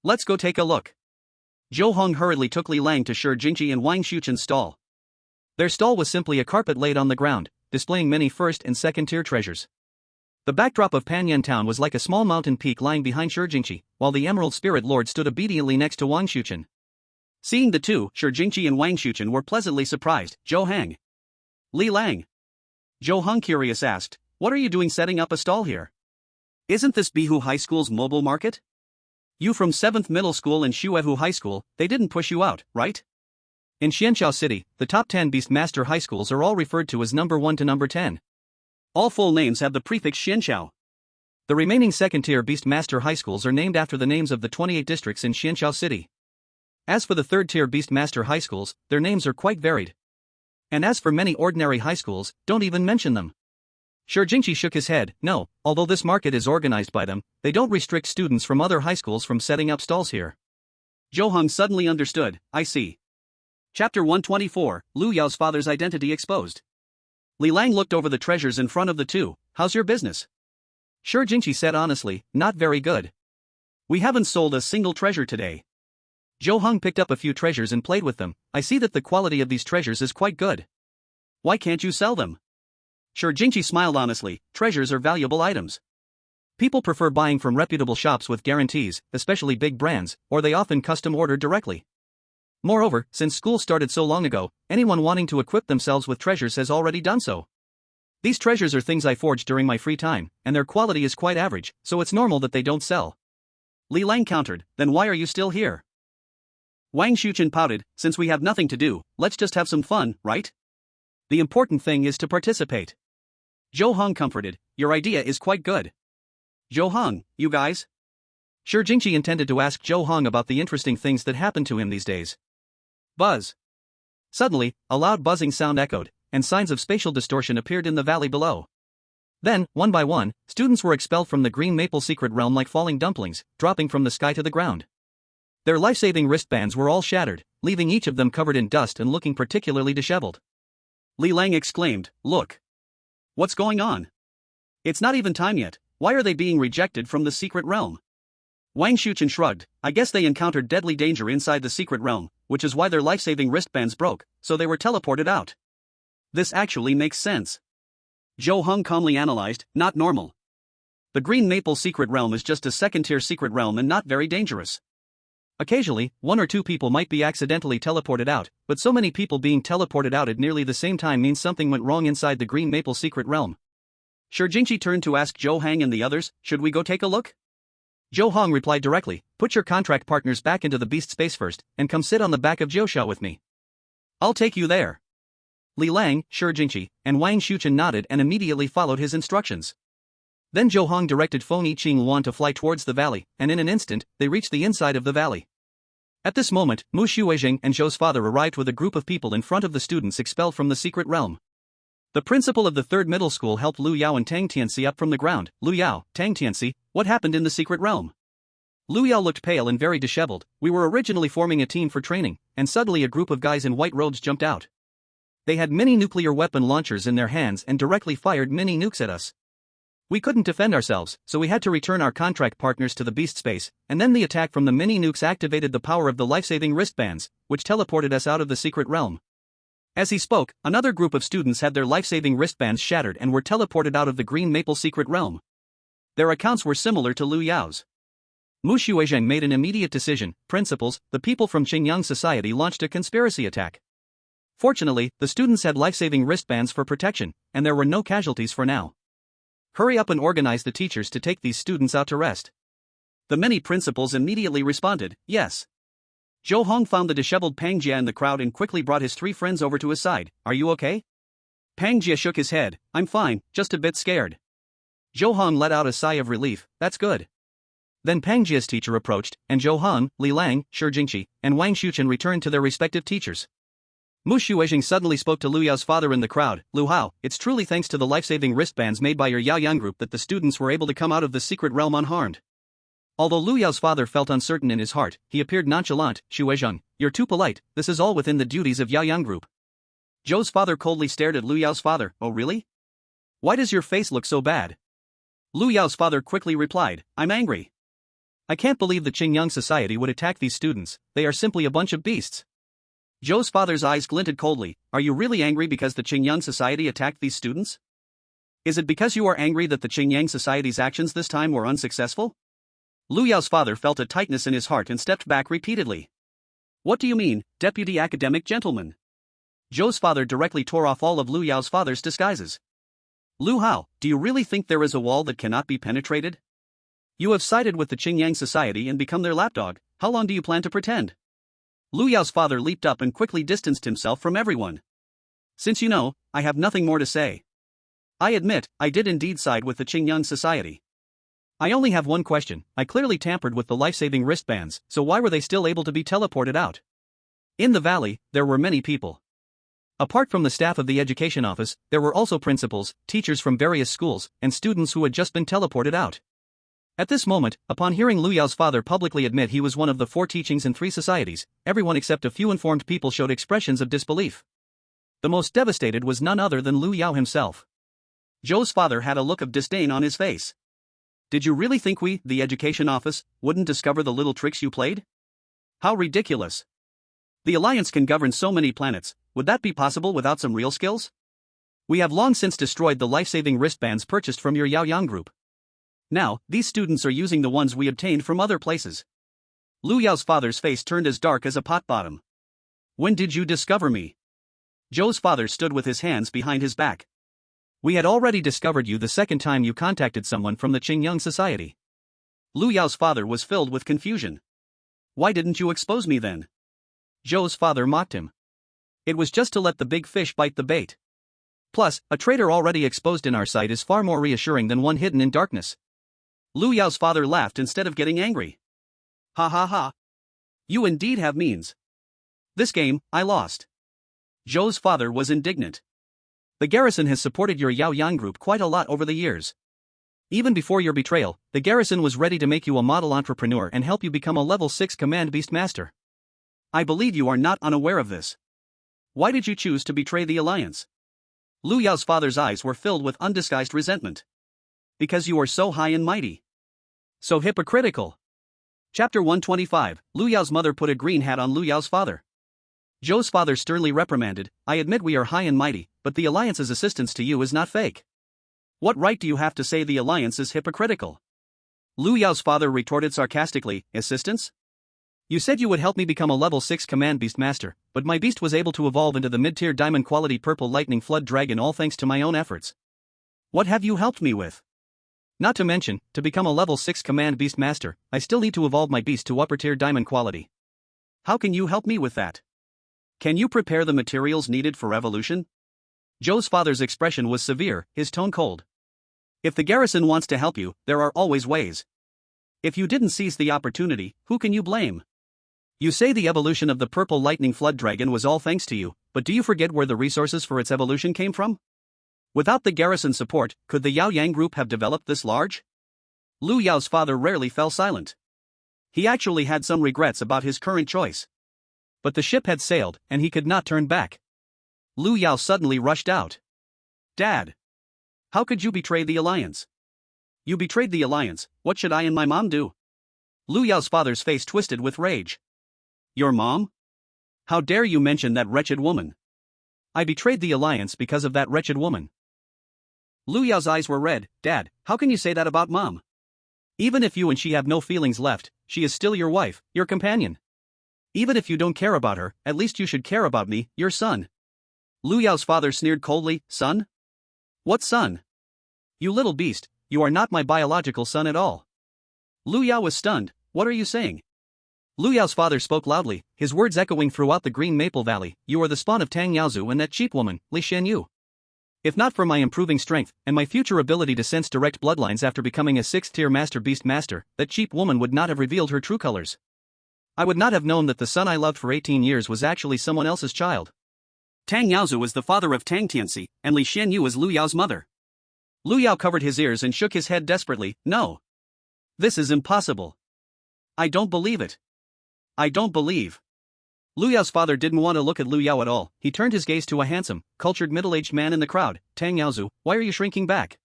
Let's go take a look. Zhou Heng hurriedly took Li Lang to Shi Jingqi and Wang Xuchen's stall. Their stall was simply a carpet laid on the ground, displaying many first and second tier treasures. The backdrop of Panyan town was like a small mountain peak lying behind Shi Jingqi, while the Emerald Spirit Lord stood obediently next to Wang Xuchen. Seeing the two, Shi Jingqi and Wang Xuchen were pleasantly surprised. Zhou Heng. Li Lang. Zhou Heng curious asked, what are you doing setting up a stall here? Isn't this Bihu High School's mobile market? You from 7th Middle School and Xuehu High School, they didn't push you out, right? In Xianxiao City, the top 10 Beast Master high schools are all referred to as number 1 to number 10. All full names have the prefix Xianxiao. The remaining second-tier Beast Master high schools are named after the names of the 28 districts in Xianxiao City. As for the third-tier Beast Master high schools, their names are quite varied. And as for many ordinary high schools, don't even mention them. Jingqi shook his head. No, although this market is organized by them, they don't restrict students from other high schools from setting up stalls here. Zhou Heng suddenly understood. I see. Chapter 124, Lu Yao's father's identity exposed. Li Lang looked over the treasures in front of the two. How's your business? Jingqi said honestly, not very good. We haven't sold a single treasure today. Zhou Heng picked up a few treasures and played with them. I see that the quality of these treasures is quite good. Why can't you sell them? Jingqi smiled honestly. Treasures are valuable items. People prefer buying from reputable shops with guarantees, especially big brands, or they often custom order directly. Moreover, since school started so long ago, anyone wanting to equip themselves with treasures has already done so. These treasures are things I forged during my free time, and their quality is quite average, so it's normal that they don't sell. Li Lang countered. Then why are you still here? Wang Xuchen pouted. Since we have nothing to do, let's just have some fun, right? The important thing is to participate. Zhou Heng comforted. Your idea is quite good. Zhou Heng, you guys? Jingqi intended to ask Zhou Heng about the interesting things that happen to him these days. Buzz. Suddenly, a loud buzzing sound echoed, and signs of spatial distortion appeared in the valley below. Then, one by one, students were expelled from the green maple secret realm like falling dumplings, dropping from the sky to the ground. Their life-saving wristbands were all shattered, leaving each of them covered in dust and looking particularly disheveled. Li Lang exclaimed, Look! What's going on? It's not even time yet, why are they being rejected from the secret realm? Wang Xuchen shrugged. I guess they encountered deadly danger inside the secret realm, which is why their life-saving wristbands broke, so they were teleported out. This actually makes sense. Zhou Heng calmly analyzed, not normal. The green maple secret realm is just a second-tier secret realm and not very dangerous. Occasionally, one or two people might be accidentally teleported out, but so many people being teleported out at nearly the same time means something went wrong inside the green maple secret realm. Jingqi turned to ask Zhou Heng and the others, should we go take a look? Zhou Heng replied directly, put your contract partners back into the beast space first, and come sit on the back of Jiusha with me. I'll take you there. Li Lang, Jingqi, and Wang Xuchen nodded and immediately followed his instructions. Then Zhou Heng directed Fengyi Azure Luan to fly towards the valley, and in an instant, they reached the inside of the valley. At this moment, Mu Xuezheng and Zhou's father arrived with a group of people in front of the students expelled from the secret realm. The principal of the third middle school helped Lu Yao and Tang Tianxi up from the ground. Lu Yao, Tang Tianxi, what happened in the secret realm? Lu Yao looked pale and very disheveled. We were originally forming a team for training, and suddenly a group of guys in white robes jumped out. They had mini nuclear weapon launchers in their hands and directly fired mini nukes at us. We couldn't defend ourselves, so we had to return our contract partners to the beast space, and then the attack from the mini nukes activated the power of the life-saving wristbands, which teleported us out of the secret realm. As he spoke, another group of students had their life-saving wristbands shattered and were teleported out of the green maple secret realm. Their accounts were similar to Lu Yao's. Mu Xuezheng made an immediate decision. Principals, the people from Qingyang Society launched a conspiracy attack. Fortunately, the students had life-saving wristbands for protection, and there were no casualties for now. Hurry up and organize the teachers to take these students out to rest. The many principals immediately responded, yes. Zhou Heng found the disheveled Pang Jia in the crowd and quickly brought his three friends over to his side. Are you okay? Pang Jia shook his head. I'm fine, just a bit scared. Zhou Heng let out a sigh of relief. That's good. Then Pang Jia's teacher approached, and Zhou Heng, Li Lang, Jingqi, and Wang Xuchen returned to their respective teachers. Mu Xuezheng suddenly spoke to Lu Yao's father in the crowd. Lu Hao, it's truly thanks to the life-saving wristbands made by your Yaoyang group that the students were able to come out of the secret realm unharmed. Although Lu Yao's father felt uncertain in his heart, he appeared nonchalant. Xuezheng, you're too polite, this is all within the duties of Yaoyang group. Zhou's father coldly stared at Lu Yao's father. Oh really? Why does your face look so bad? Lu Yao's father quickly replied, I'm angry. I can't believe the Qingyang Society would attack these students, they are simply a bunch of beasts. Zhou's father's eyes glinted coldly. Are you really angry because the Qingyang Society attacked these students? Is it because you are angry that the Qingyang Society's actions this time were unsuccessful? Lu Yao's father felt a tightness in his heart and stepped back repeatedly. What do you mean, deputy academic gentleman? Zhou's father directly tore off all of Lu Yao's father's disguises. Lu Hao, do you really think there is a wall that cannot be penetrated? You have sided with the Qingyang Society and become their lapdog, how long do you plan to pretend? Lu Yao's father leaped up and quickly distanced himself from everyone. Since you know, I have nothing more to say. I admit, I did indeed side with the Qingyang Society. I only have one question. I clearly tampered with the life-saving wristbands, so why were they still able to be teleported out? In the valley, there were many people. Apart from the staff of the education office, there were also principals, teachers from various schools, and students who had just been teleported out. At this moment, upon hearing Lu Yao's father publicly admit he was one of the 4 teachings in 3 societies, everyone except a few informed people showed expressions of disbelief. The most devastated was none other than Lu Yao himself. Zhou's father had a look of disdain on his face. Did you really think we, the education office, wouldn't discover the little tricks you played? How ridiculous. The Alliance can govern so many planets, would that be possible without some real skills? We have long since destroyed the life-saving wristbands purchased from your Yaoyang group. Now, these students are using the ones we obtained from other places. Lu Yao's father's face turned as dark as a pot bottom. When did you discover me? Zhou's father stood with his hands behind his back. We had already discovered you the second time you contacted someone from the Qingyang Society. Lu Yao's father was filled with confusion. Why didn't you expose me then? Zhou's father mocked him. It was just to let the big fish bite the bait. Plus, a traitor already exposed in our sight is far more reassuring than one hidden in darkness. Lu Yao's father laughed instead of getting angry. Ha ha ha. You indeed have means. This game, I lost. Zhou's father was indignant. The garrison has supported your Yaoyang group quite a lot over the years. Even before your betrayal, the garrison was ready to make you a model entrepreneur and help you become a level 6 command beast master. I believe you are not unaware of this. Why did you choose to betray the Alliance? Lu Yao's father's eyes were filled with undisguised resentment. Because you are so high and mighty. So hypocritical. Chapter 125, Lu Yao's mother put a green hat on Lu Yao's father. Zhou's father sternly reprimanded, I admit we are high and mighty, but the Alliance's assistance to you is not fake. What right do you have to say the Alliance is hypocritical? Lu Yao's father retorted sarcastically, assistance? You said you would help me become a level 6 command beast master, but my beast was able to evolve into the mid-tier diamond quality purple lightning flood dragon all thanks to my own efforts. What have you helped me with? Not to mention, to become a level 6 command beast master, I still need to evolve my beast to upper tier diamond quality. How can you help me with that? Can you prepare the materials needed for evolution? Zhou's father's expression was severe, his tone cold. If the garrison wants to help you, there are always ways. If you didn't seize the opportunity, who can you blame? You say the evolution of the purple lightning flood dragon was all thanks to you, but do you forget where the resources for its evolution came from? Without the garrison support, could the Yaoyang group have developed this large? Lu Yao's father rarely fell silent. He actually had some regrets about his current choice. But the ship had sailed, and he could not turn back. Lu Yao suddenly rushed out. Dad! How could you betray the Alliance? You betrayed the Alliance, what should I and my mom do? Lu Yao's father's face twisted with rage. Your mom? How dare you mention that wretched woman? I betrayed the Alliance because of that wretched woman. Lu Yao's eyes were red. Dad, how can you say that about Mom? Even if you and she have no feelings left, she is still your wife, your companion. Even if you don't care about her, at least you should care about me, your son. Lu Yao's father sneered coldly, son? What son? You little beast, you are not my biological son at all. Lu Yao was stunned. What are you saying? Lu Yao's father spoke loudly, his words echoing throughout the Green Maple Valley. You are the spawn of Tang Yaozu and that cheap woman, Li Xianyu. If not for my improving strength, and my future ability to sense direct bloodlines after becoming a 6th-tier Master Beast Master, that cheap woman would not have revealed her true colors. I would not have known that the son I loved for 18 years was actually someone else's child. Tang Yaozu was the father of Tang Tianxi, and Li Xianyu was Lu Yao's mother. Lu Yao covered his ears and shook his head desperately. No. This is impossible. I don't believe it. I don't believe. Lu Yao's father didn't want to look at Lu Yao at all. He turned his gaze to a handsome, cultured middle-aged man in the crowd. Tang Yaozu, why are you shrinking back?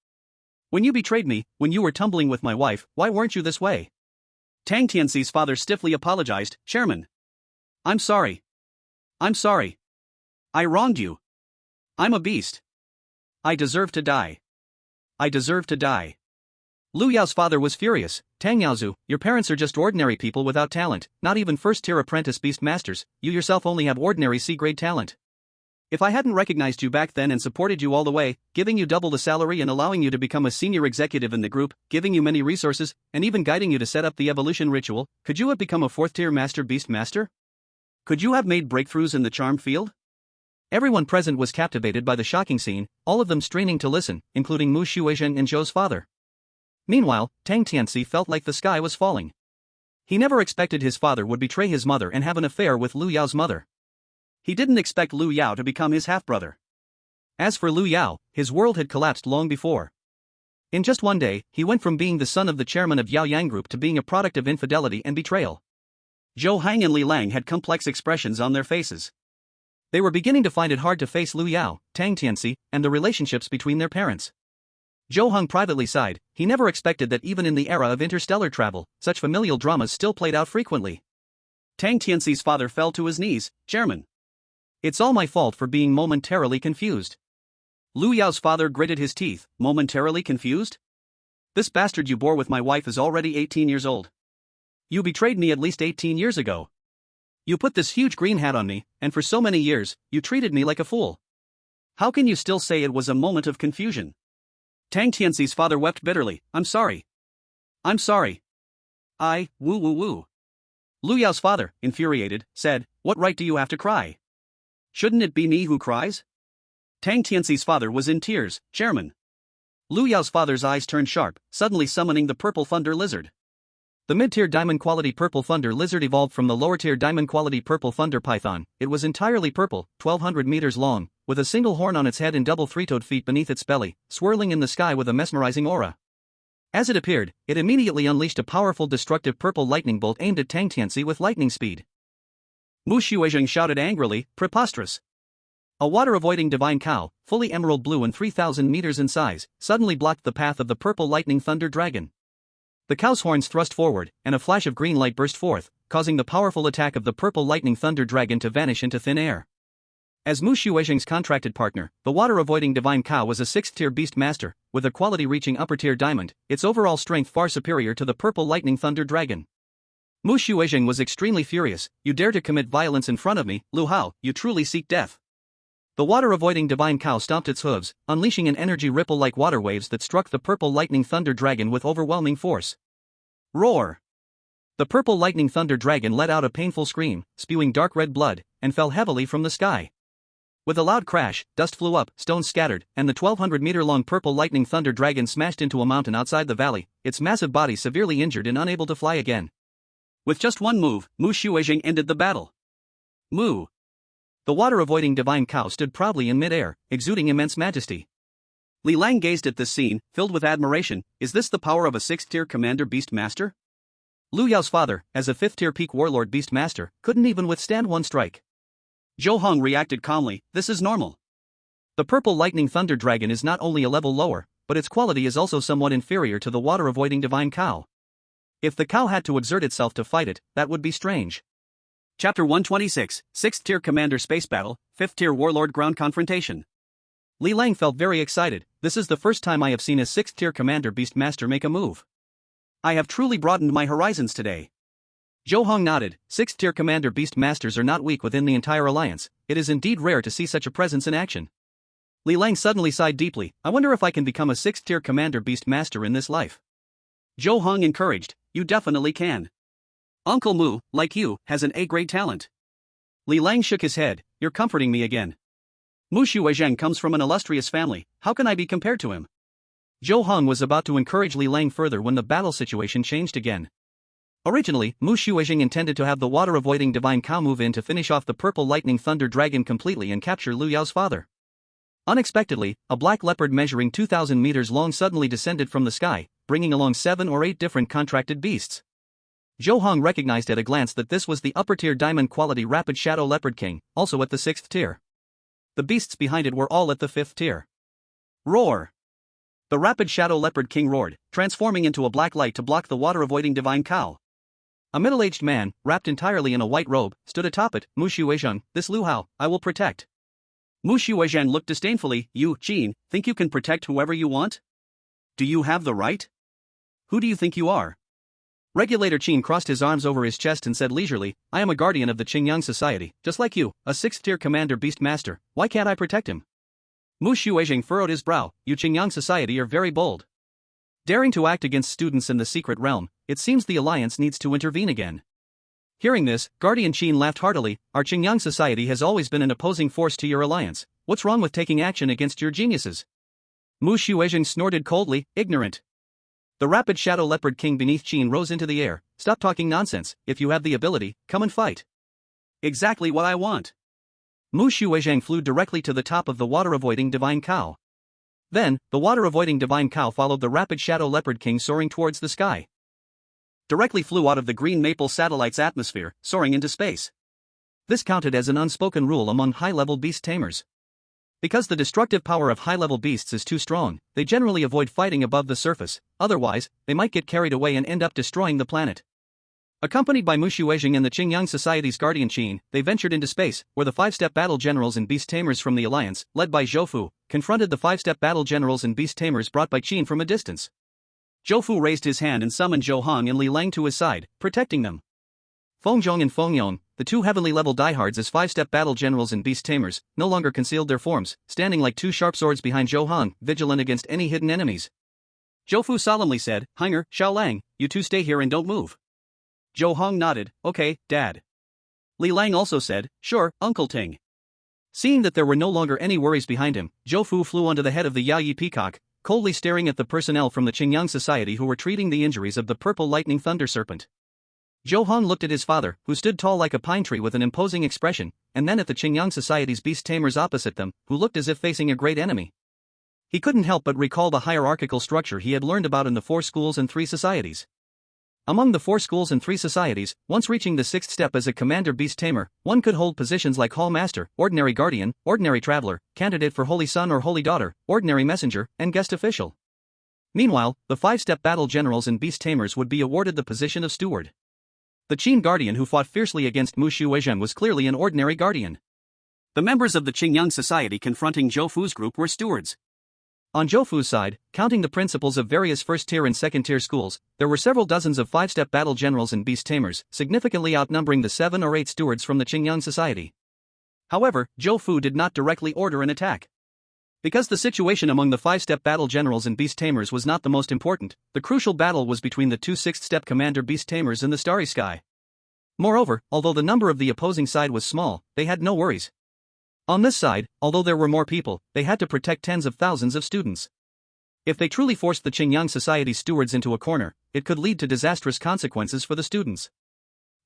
When you betrayed me, when you were tumbling with my wife, why weren't you this way? Tang Tianxi's father stiffly apologized. Chairman. I'm sorry. I'm sorry. I wronged you. I'm a beast. I deserve to die. I deserve to die. Lu Yao's father was furious. Tang Yaozu, your parents are just ordinary people without talent, not even first-tier apprentice beast masters, you yourself only have ordinary C-grade talent. If I hadn't recognized you back then and supported you all the way, giving you double the salary and allowing you to become a senior executive in the group, giving you many resources, and even guiding you to set up the evolution ritual, could you have become a 4th-tier Master Beast Master? Could you have made breakthroughs in the charm field? Everyone present was captivated by the shocking scene, all of them straining to listen, including Mu Shuizhen and Zhou's father. Meanwhile, Tang Tianxi felt like the sky was falling. He never expected his father would betray his mother and have an affair with Lu Yao's mother. He didn't expect Liu Yao to become his half-brother. As for Liu Yao, his world had collapsed long before. In just one day, he went from being the son of the chairman of Yaoyang Group to being a product of infidelity and betrayal. Zhou Heng and Li Lang had complex expressions on their faces. They were beginning to find it hard to face Liu Yao, Tang Tianxi, and the relationships between their parents. Zhou Heng privately sighed. He never expected that even in the era of interstellar travel, such familial dramas still played out frequently. Tang Tianxi's father fell to his knees. Chairman, it's all my fault for being momentarily confused. Liu Yao's father gritted his teeth. Momentarily confused? This bastard you bore with my wife is already 18 years old. You betrayed me at least 18 years ago. You put this huge green hat on me, and for so many years, you treated me like a fool. How can you still say it was a moment of confusion? Tang Tianxi's father wept bitterly. I'm sorry. I'm sorry. Woo. Liu Yao's father, infuriated, said, what right do you have to cry? Shouldn't it be me who cries? Tang Tianxi's father was in tears. Chairman. Liu Yao's father's eyes turned sharp, suddenly summoning the purple thunder lizard. The mid-tier diamond quality purple thunder lizard evolved from the lower-tier diamond quality purple thunder python. It was entirely purple, 1,200 meters long, with a single horn on its head and double three-toed feet beneath its belly, swirling in the sky with a mesmerizing aura. As it appeared, it immediately unleashed a powerful destructive purple lightning bolt aimed at Tang Tianxi with lightning speed. Mu Xuezheng shouted angrily, preposterous. A water-avoiding divine cow, fully emerald blue and 3,000 meters in size, suddenly blocked the path of the purple lightning thunder dragon. The cow's horns thrust forward, and a flash of green light burst forth, causing the powerful attack of the purple lightning thunder dragon to vanish into thin air. As Mu Xuezheng's contracted partner, the water-avoiding divine cow was a 6th-tier beast master, with a quality reaching upper-tier diamond, its overall strength far superior to the purple lightning thunder dragon. Mu Xuezheng was extremely furious. You dare to commit violence in front of me, Liu Hao, you truly seek death. The water-avoiding divine cow stomped its hooves, unleashing an energy ripple like water waves that struck the purple lightning thunder dragon with overwhelming force. Roar! The purple lightning thunder dragon let out a painful scream, spewing dark red blood, and fell heavily from the sky. With a loud crash, dust flew up, stones scattered, and the 1,200-meter-long purple lightning thunder dragon smashed into a mountain outside the valley, its massive body severely injured and unable to fly again. With just one move, Mu Xuezheng ended the battle. Moo! The water-avoiding divine cow stood proudly in mid-air, exuding immense majesty. Li Lang gazed at this scene, filled with admiration. Is this the power of a 6th-tier commander beast master? Liu Yao's father, as a 5th-tier peak warlord beast master, couldn't even withstand one strike. Zhou Heng reacted calmly. This is normal. The purple lightning thunder dragon is not only a level lower, but its quality is also somewhat inferior to the water-avoiding divine cow. If the cow had to exert itself to fight it, that would be strange. Chapter 126, 6th-tier Commander Space Battle, 5th-tier Warlord Ground Confrontation. Li Lang felt very excited. This is the first time I have seen a 6th-tier Commander Beast Master make a move. I have truly broadened my horizons today. Zhou Heng nodded. 6th-tier Commander Beast Masters are not weak within the entire alliance. It is indeed rare to see such a presence in action. Li Lang suddenly sighed deeply. I wonder if I can become a 6th-tier Commander Beast Master in this life. Zhou Heng encouraged. You definitely can. Uncle Mu, like you, has an A-grade talent. Li Lang shook his head. You're comforting me again. Mu Xuezheng comes from an illustrious family. How can I be compared to him? Zhou Heng was about to encourage Li Lang further when the battle situation changed again. Originally, Mu Xuezheng intended to have the water-avoiding divine cow move in to finish off the purple lightning thunder dragon completely and capture Liu Yao's father. Unexpectedly, a black leopard measuring 2,000 meters long suddenly descended from the sky, bringing along 7 or 8 different contracted beasts. Zhou Heng recognized at a glance that this was the upper-tier diamond-quality Rapid Shadow Leopard King, also at the 6th tier. The beasts behind it were all at the 5th tier. Roar! The Rapid Shadow Leopard King roared, transforming into a black light to block the water-avoiding divine cow. A middle-aged man, wrapped entirely in a white robe, stood atop it. Mu Xuezheng, this Liu Hao, I will protect. Mu Xuezheng looked disdainfully. You, Qin, think you can protect whoever you want? Do you have the right? Who do you think you are? Regulator Qin crossed his arms over his chest and said leisurely, I am a guardian of the Qingyang Society, just like you, a 6th-tier commander beast master. Why can't I protect him? Mu Xuezheng furrowed his brow. You Qingyang Society are very bold. Daring to act against students in the secret realm, it seems the alliance needs to intervene again. Hearing this, Guardian Qin laughed heartily. Our Qingyang Society has always been an opposing force to your alliance. What's wrong with taking action against your geniuses? Mu Xuezheng snorted coldly, ignorant. The Rapid Shadow Leopard King beneath Qin rose into the air. Stop talking nonsense. If you have the ability, come and fight. Exactly what I want. Mu Shuizhang flew directly to the top of the water-avoiding divine cow. Then, the water-avoiding divine cow followed the rapid shadow leopard king soaring towards the sky. Directly flew out of the green maple satellite's atmosphere, soaring into space. This counted as an unspoken rule among high-level beast tamers. Because the destructive power of high-level beasts is too strong, they generally avoid fighting above the surface, otherwise, they might get carried away and end up destroying the planet. Accompanied by Mu Shuizhang and the Qingyang Society's guardian Qin, they ventured into space, where the five-step battle generals and beast tamers from the Alliance, led by Zhou Fu, confronted the five-step battle generals and beast tamers brought by Qin from a distance. Zhou Fu raised his hand and summoned Zhou Heng and Li Lang to his side, protecting them. Feng Zhong and Feng Yong, the two heavenly-level diehards as five-step battle generals and beast tamers, no longer concealed their forms, standing like two sharp swords behind Zhou Heng, vigilant against any hidden enemies. Zhou Fu solemnly said, "Henger, Xiao Lang, you two stay here and don't move." Zhou Heng nodded, "Okay, Dad." Li Lang also said, "Sure, Uncle Ting." Seeing that there were no longer any worries behind him, Zhou Fu flew onto the head of the Yayi peacock, coldly staring at the personnel from the Qingyang Society who were treating the injuries of the purple lightning thunder serpent. Zhou Heng looked at his father, who stood tall like a pine tree with an imposing expression, and then at the Qingyang Society's beast tamers opposite them, who looked as if facing a great enemy. He couldn't help but recall the hierarchical structure he had learned about in the 4 schools and 3 societies. Among the 4 schools and 3 societies, once reaching the 6th step as a commander beast tamer, one could hold positions like Hall Master, Ordinary Guardian, Ordinary Traveler, Candidate for Holy Son or Holy Daughter, Ordinary Messenger, and Guest Official. Meanwhile, the 5-step battle generals and beast tamers would be awarded the position of Steward. The Qin Guardian who fought fiercely against Mu Shuizhang was clearly an ordinary guardian. The members of the Qingyang Society confronting Zhou Fu's group were stewards. On Zhou Fu's side, counting the principals of various first-tier and second-tier schools, there were several dozens of 5-step battle generals and beast tamers, significantly outnumbering the 7 or 8 stewards from the Qingyang Society. However, Zhou Fu did not directly order an attack. Because the situation among the 5-step battle generals and beast tamers was not the most important, the crucial battle was between the 2 6th-step commander beast tamers in the starry sky. Moreover, although the number of the opposing side was small, they had no worries. On this side, although there were more people, they had to protect tens of thousands of students. If they truly forced the Qingyang Society's stewards into a corner, it could lead to disastrous consequences for the students.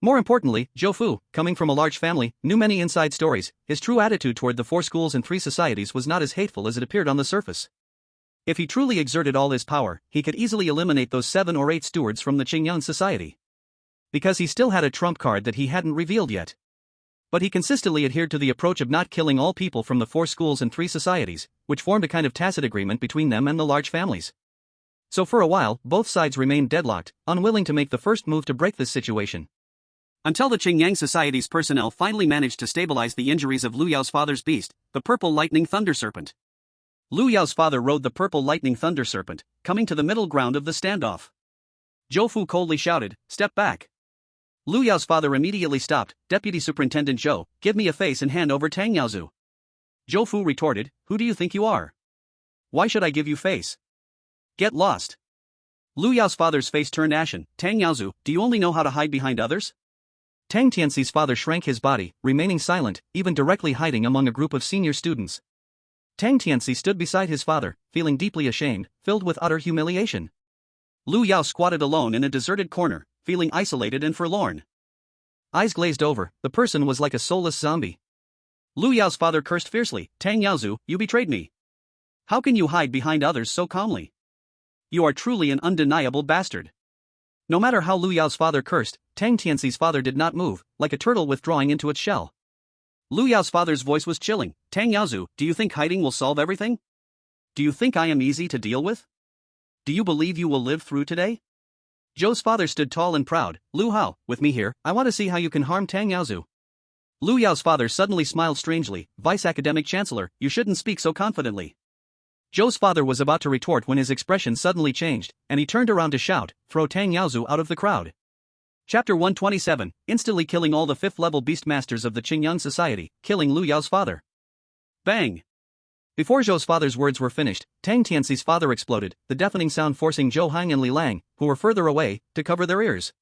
More importantly, Zhou Fu, coming from a large family, knew many inside stories. His true attitude toward the 4 schools and 3 societies was not as hateful as it appeared on the surface. If he truly exerted all his power, he could easily eliminate those 7 or 8 stewards from the Qingyang Society. Because he still had a trump card that he hadn't revealed yet. But he consistently adhered to the approach of not killing all people from the 4 schools and 3 societies, which formed a kind of tacit agreement between them and the large families. So for a while, both sides remained deadlocked, unwilling to make the first move to break this situation. Until the Qingyang Society's personnel finally managed to stabilize the injuries of Lu Yao's father's beast, the purple lightning thunder serpent. Lu Yao's father rode the purple lightning thunder serpent, coming to the middle ground of the standoff. Zhou Fu coldly shouted, "Step back." Lu Yao's father immediately stopped. "Deputy Superintendent Zhou, give me a face and hand over Tang Yaozu." Zhou Fu retorted, "Who do you think you are? Why should I give you face? Get lost." Lu Yao's father's face turned ashen. "Tang Yaozu, do you only know how to hide behind others?" Tang Tianxi's father shrank his body, remaining silent, even directly hiding among a group of senior students. Tang Tianxi stood beside his father, feeling deeply ashamed, filled with utter humiliation. Lu Yao squatted alone in a deserted corner, feeling isolated and forlorn. Eyes glazed over, the person was like a soulless zombie. Lu Yao's father cursed fiercely, "Tang Yaozu, you betrayed me. How can you hide behind others so calmly? You are truly an undeniable bastard." No matter how Lu Yao's father cursed, Tang Tianxi's father did not move, like a turtle withdrawing into its shell. Lu Yao's father's voice was chilling. "Tang Yaozu, do you think hiding will solve everything? Do you think I am easy to deal with? Do you believe you will live through today?" Zhou's father stood tall and proud. "Lu Hao, with me here, I want to see how you can harm Tang Yaozu." Lu Yao's father suddenly smiled strangely. "Vice Academic Chancellor, you shouldn't speak so confidently." Zhou's father was about to retort when his expression suddenly changed, and he turned around to shout, "Throw Tang Yaozu out of the crowd." Chapter 127, instantly killing all the 5th-level beastmasters of the Qingyang Society, killing Lu Yao's father. Bang! Before Zhou's father's words were finished, Tang Tianxi's father exploded, the deafening sound forcing Zhou Heng and Li Lang, who were further away, to cover their ears.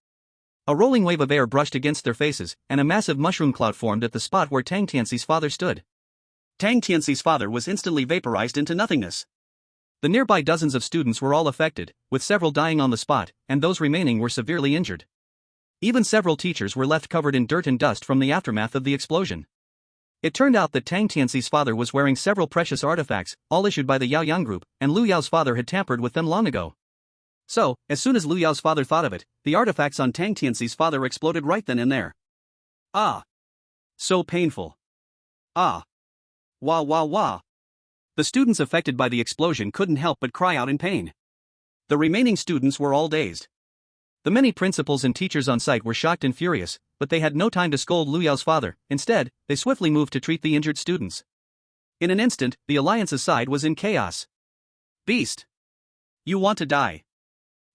A rolling wave of air brushed against their faces, and a massive mushroom cloud formed at the spot where Tang Tianxi's father stood. Tang Tianxi's father was instantly vaporized into nothingness. The nearby dozens of students were all affected, with several dying on the spot, and those remaining were severely injured. Even several teachers were left covered in dirt and dust from the aftermath of the explosion. It turned out that Tang Tianxi's father was wearing several precious artifacts, all issued by the Yao Yang group, and Lu Yao's father had tampered with them long ago. So, as soon as Lu Yao's father thought of it, the artifacts on Tang Tianxi's father exploded right then and there. Ah! So painful. Ah! Wah wah wah! The students affected by the explosion couldn't help but cry out in pain. The remaining students were all dazed. The many principals and teachers on site were shocked and furious, but they had no time to scold Lu Yao's father. Instead, they swiftly moved to treat the injured students. In an instant, the Alliance's side was in chaos. Beast! You want to die?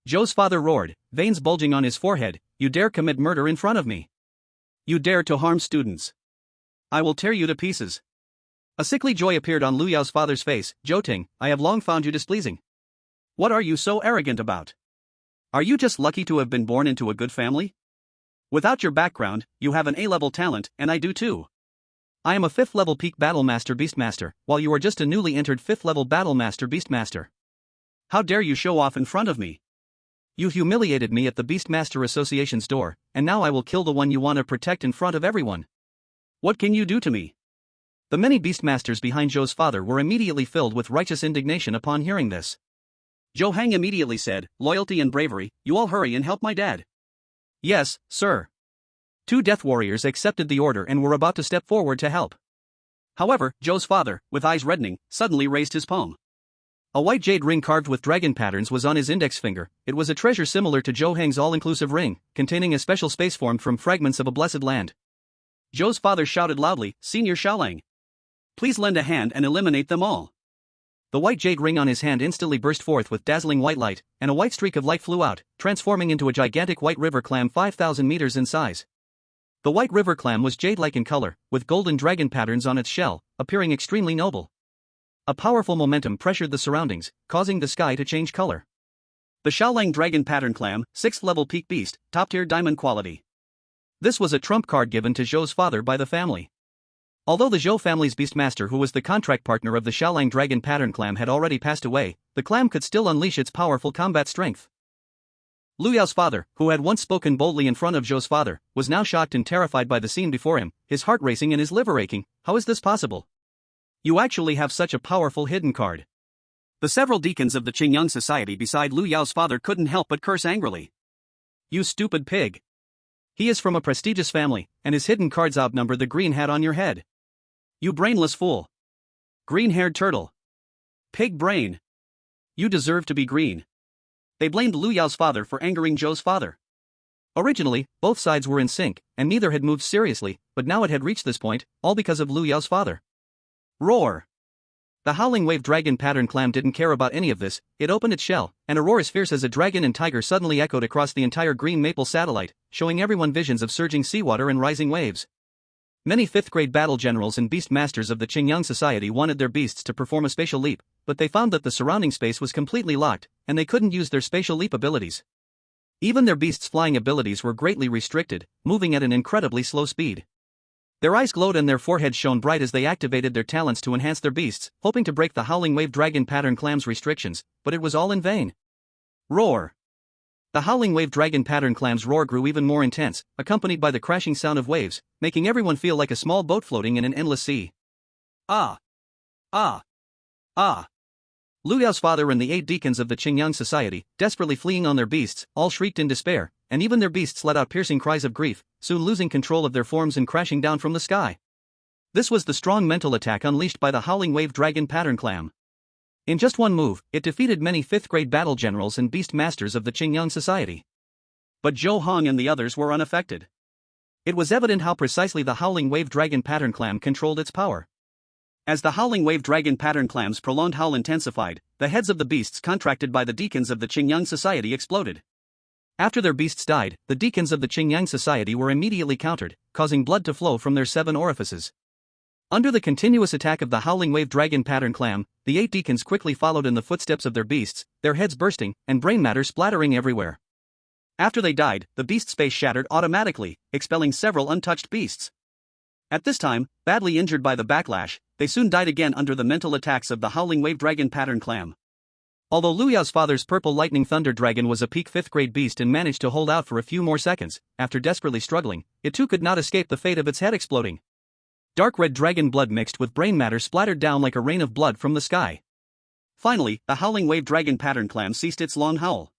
Zhou's father roared, veins bulging on his forehead. You dare commit murder in front of me? You dare to harm students? I will tear you to pieces. A sickly joy appeared on Lu Yao's father's face. Zhou Ting, I have long found you displeasing. What are you so arrogant about? Are you just lucky to have been born into a good family? Without your background, you have an A-level talent, and I do too. I am a 5th level peak battle master beastmaster, while you are just a newly entered 5th level battle master beastmaster. How dare you show off in front of me? You humiliated me at the Beastmaster Association's door, and now I will kill the one you want to protect in front of everyone. What can you do to me? The many beastmasters behind Zhou's father were immediately filled with righteous indignation upon hearing this. Zhou Heng immediately said, loyalty and bravery, you all hurry and help my dad. Yes, sir. 2 death warriors accepted the order and were about to step forward to help. However, Zhou's father, with eyes reddening, suddenly raised his palm. A white jade ring carved with dragon patterns was on his index finger. It was a treasure similar to Zhou Heng's all-inclusive ring, containing a special space formed from fragments of a blessed land. Zhou's father shouted loudly, Senior Xiaolang, please lend a hand and eliminate them all. The white jade ring on his hand instantly burst forth with dazzling white light, and a white streak of light flew out, transforming into a gigantic white river clam 5,000 meters in size. The white river clam was jade-like in color, with golden dragon patterns on its shell, appearing extremely noble. A powerful momentum pressured the surroundings, causing the sky to change color. The Xiaolang Dragon Pattern Clam, 6th level peak beast, top-tier diamond quality. This was a trump card given to Zhou's father by the family. Although the Zhou family's beastmaster, who was the contract partner of the Xiaolang Dragon Pattern Clam, had already passed away, the clam could still unleash its powerful combat strength. Lu Yao's father, who had once spoken boldly in front of Zhou's father, was now shocked and terrified by the scene before him, his heart racing and his liver aching. How is this possible? You actually have such a powerful hidden card. The several deacons of the Qingyang Society beside Lu Yao's father couldn't help but curse angrily. You stupid pig. He is from a prestigious family, and his hidden cards outnumber the green hat on your head. You brainless fool. Green-haired turtle. Pig brain. You deserve to be green. They blamed Lu Yao's father for angering Zhou's father. Originally, both sides were in sync, and neither had moved seriously, but now it had reached this point, all because of Lu Yao's father. Roar! The Howling Wave Dragon Pattern Clam didn't care about any of this. It opened its shell, and a roar as fierce as a dragon and tiger suddenly echoed across the entire green maple satellite, showing everyone visions of surging seawater and rising waves. Many 5th-grade battle generals and beast masters of the Qingyang Society wanted their beasts to perform a spatial leap, but they found that the surrounding space was completely locked, and they couldn't use their spatial leap abilities. Even their beasts' flying abilities were greatly restricted, moving at an incredibly slow speed. Their eyes glowed and their foreheads shone bright as they activated their talents to enhance their beasts, hoping to break the Howling Wave Dragon Pattern Clam's restrictions, but it was all in vain. Roar! The Howling Wave Dragon Pattern Clam's roar grew even more intense, accompanied by the crashing sound of waves, making everyone feel like a small boat floating in an endless sea. Ah! Ah! Ah! Lu Yao's father and the 8 deacons of the Qingyang Society, desperately fleeing on their beasts, all shrieked in despair, and even their beasts let out piercing cries of grief, soon losing control of their forms and crashing down from the sky. This was the strong mental attack unleashed by the Howling Wave Dragon Pattern Clam. In just one move, it defeated many 5th-grade battle generals and beast masters of the Qingyang Society. But Zhou Heng and the others were unaffected. It was evident how precisely the Howling Wave Dragon Pattern Clam controlled its power. As the Howling Wave Dragon Pattern Clam's prolonged howl intensified, the heads of the beasts contracted by the deacons of the Qingyang Society exploded. After their beasts died, the deacons of the Qingyang Society were immediately countered, causing blood to flow from their 7 orifices. Under the continuous attack of the Howling Wave Dragon Pattern Clam, the 8 deacons quickly followed in the footsteps of their beasts, their heads bursting, and brain matter splattering everywhere. After they died, the beast space shattered automatically, expelling several untouched beasts. At this time, badly injured by the backlash, they soon died again under the mental attacks of the Howling Wave Dragon Pattern Clam. Although Lu Yao's father's Purple Lightning Thunder Dragon was a peak 5th-grade beast and managed to hold out for a few more seconds, after desperately struggling, it too could not escape the fate of its head exploding. Dark red dragon blood mixed with brain matter splattered down like a rain of blood from the sky. Finally, the howling wave dragon pattern clam ceased its long howl.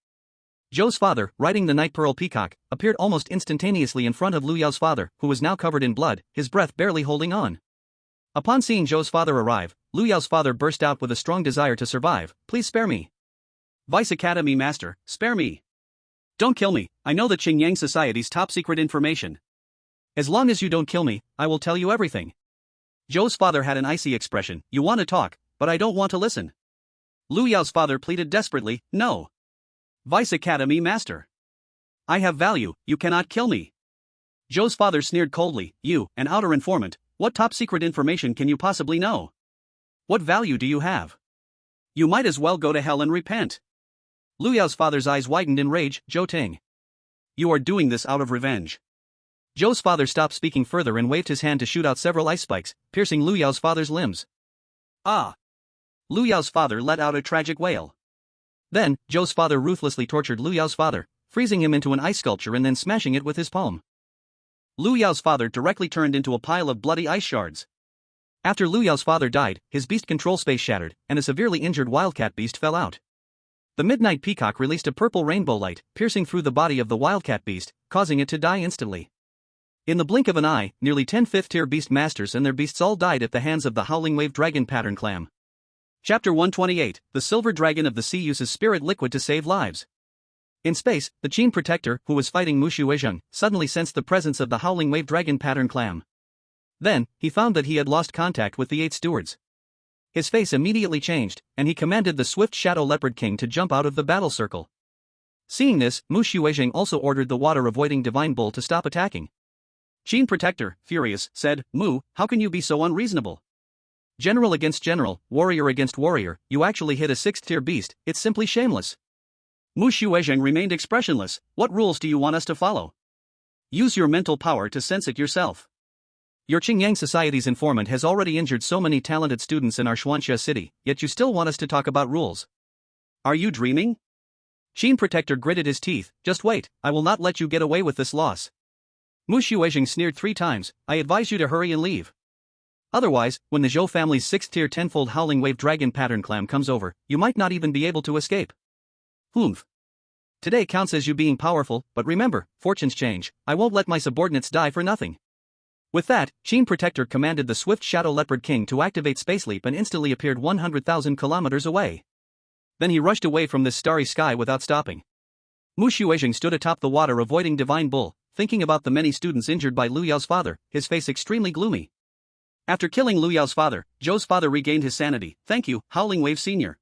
Zhou's father, riding the night pearl peacock, appeared almost instantaneously in front of Lu Yao's father, who was now covered in blood, his breath barely holding on. Upon seeing Zhou's father arrive, Lu Yao's father burst out with a strong desire to survive. Please spare me. Vice Academy Master, spare me. Don't kill me, I know the Qingyang Society's top secret information. As long as you don't kill me, I will tell you everything. Zhou's father had an icy expression. You want to talk, but I don't want to listen. Lu Yao's father pleaded desperately, no. Vice Academy Master. I have value, you cannot kill me. Zhou's father sneered coldly, you, an outer informant, what top secret information can you possibly know? What value do you have? You might as well go to hell and repent. Lu Yao's father's eyes widened in rage. Zhou Ting. You are doing this out of revenge. Zhou's father stopped speaking further and waved his hand to shoot out several ice spikes, piercing Lu Yao's father's limbs. Ah! Lu Yao's father let out a tragic wail. Then, Zhou's father ruthlessly tortured Lu Yao's father, freezing him into an ice sculpture and then smashing it with his palm. Lu Yao's father directly turned into a pile of bloody ice shards. After Lu Yao's father died, his beast control space shattered, and a severely injured wildcat beast fell out. The midnight peacock released a purple rainbow light, piercing through the body of the wildcat beast, causing it to die instantly. In the blink of an eye, nearly 10 fifth-tier beast masters and their beasts all died at the hands of the howling wave dragon pattern clam. Chapter 128, The Silver Dragon of the Sea uses spirit liquid to save lives. In space, the Qin protector, who was fighting Mu Shuizheng, suddenly sensed the presence of the howling wave dragon pattern clam. Then, he found that he had lost contact with the 8 stewards. His face immediately changed, and he commanded the swift Shadow Leopard King to jump out of the battle circle. Seeing this, Mu Shuizheng also ordered the water-avoiding Divine Bull to stop attacking. Qin protector, furious, said, Mu, how can you be so unreasonable? General against general, warrior against warrior, you actually hit a 6th-tier beast, it's simply shameless. Mu Shuizheng remained expressionless. What rules do you want us to follow? Use your mental power to sense it yourself. Your Qingyang Society's informant has already injured so many talented students in our Xuanxia city, yet you still want us to talk about rules. Are you dreaming? Qin protector gritted his teeth. Just wait, I will not let you get away with this loss. Mu Shuizheng sneered 3 times. I advise you to hurry and leave. Otherwise, when the Zhou family's 6th-tier tenfold howling wave dragon pattern clam comes over, you might not even be able to escape. Humph. Today counts as you being powerful, but remember, fortunes change. I won't let my subordinates die for nothing. With that, Qin Protector commanded the swift Shadow Leopard King to activate Space Leap and instantly appeared 100,000 kilometers away. Then he rushed away from this starry sky without stopping. Mu Shuizheng stood atop the water avoiding Divine Bull, thinking about the many students injured by Lu Yao's father, his face extremely gloomy. After killing Lu Yao's father, Zhou's father regained his sanity. Thank you, Howling Wave Senior.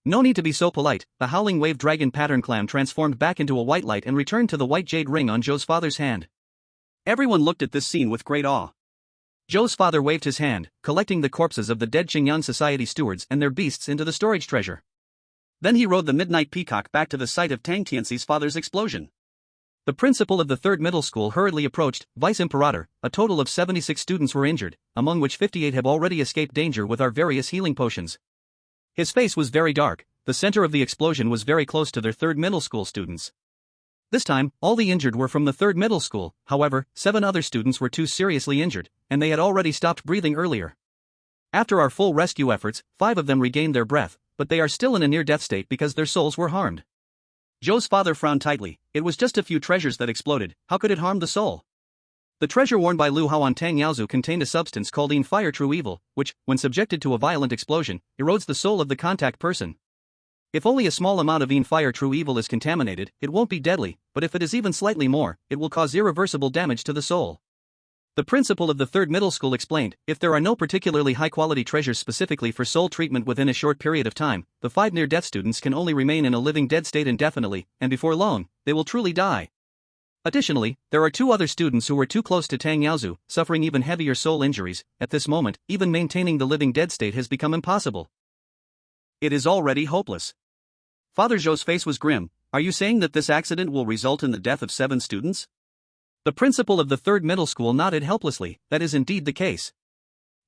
No need to be so polite. The howling wave dragon pattern clam transformed back into a white light and returned to the white jade ring on Zhou's father's hand. Everyone looked at this scene with great awe. Zhou's father waved his hand, collecting the corpses of the dead Qingyang Society stewards and their beasts into the storage treasure. Then he rode the midnight peacock back to the site of Tang Tianxi's father's explosion. The principal of the 3rd middle school hurriedly approached. Vice Imperator, a total of 76 students were injured, among which 58 have already escaped danger with our various healing potions. His face was very dark. The center of the explosion was very close to their 3rd middle school students. This time, all the injured were from the 3rd middle school. However, 7 other students were too seriously injured, and they had already stopped breathing earlier. After our full rescue efforts, 5 of them regained their breath, but they are still in a near-death state because their souls were harmed. Zhou's father frowned tightly. It was just a few treasures that exploded. How could it harm the soul? The treasure worn by Lu Hao on Tang Yaozu contained a substance called Yin Fire True Evil, which, when subjected to a violent explosion, erodes the soul of the contact person. If only a small amount of Yin Fire True Evil is contaminated, it won't be deadly, but if it is even slightly more, it will cause irreversible damage to the soul. The principal of the 3rd middle school explained, if there are no particularly high-quality treasures specifically for soul treatment within a short period of time, the 5 near-death students can only remain in a living dead state indefinitely, and before long, they will truly die. Additionally, there are 2 other students who were too close to Tang Yaozu, suffering even heavier soul injuries. At this moment, even maintaining the living dead state has become impossible. It is already hopeless. Father Zhou's face was grim. Are you saying that this accident will result in the death of 7 students? The principal of the 3rd middle school nodded helplessly. That is indeed the case.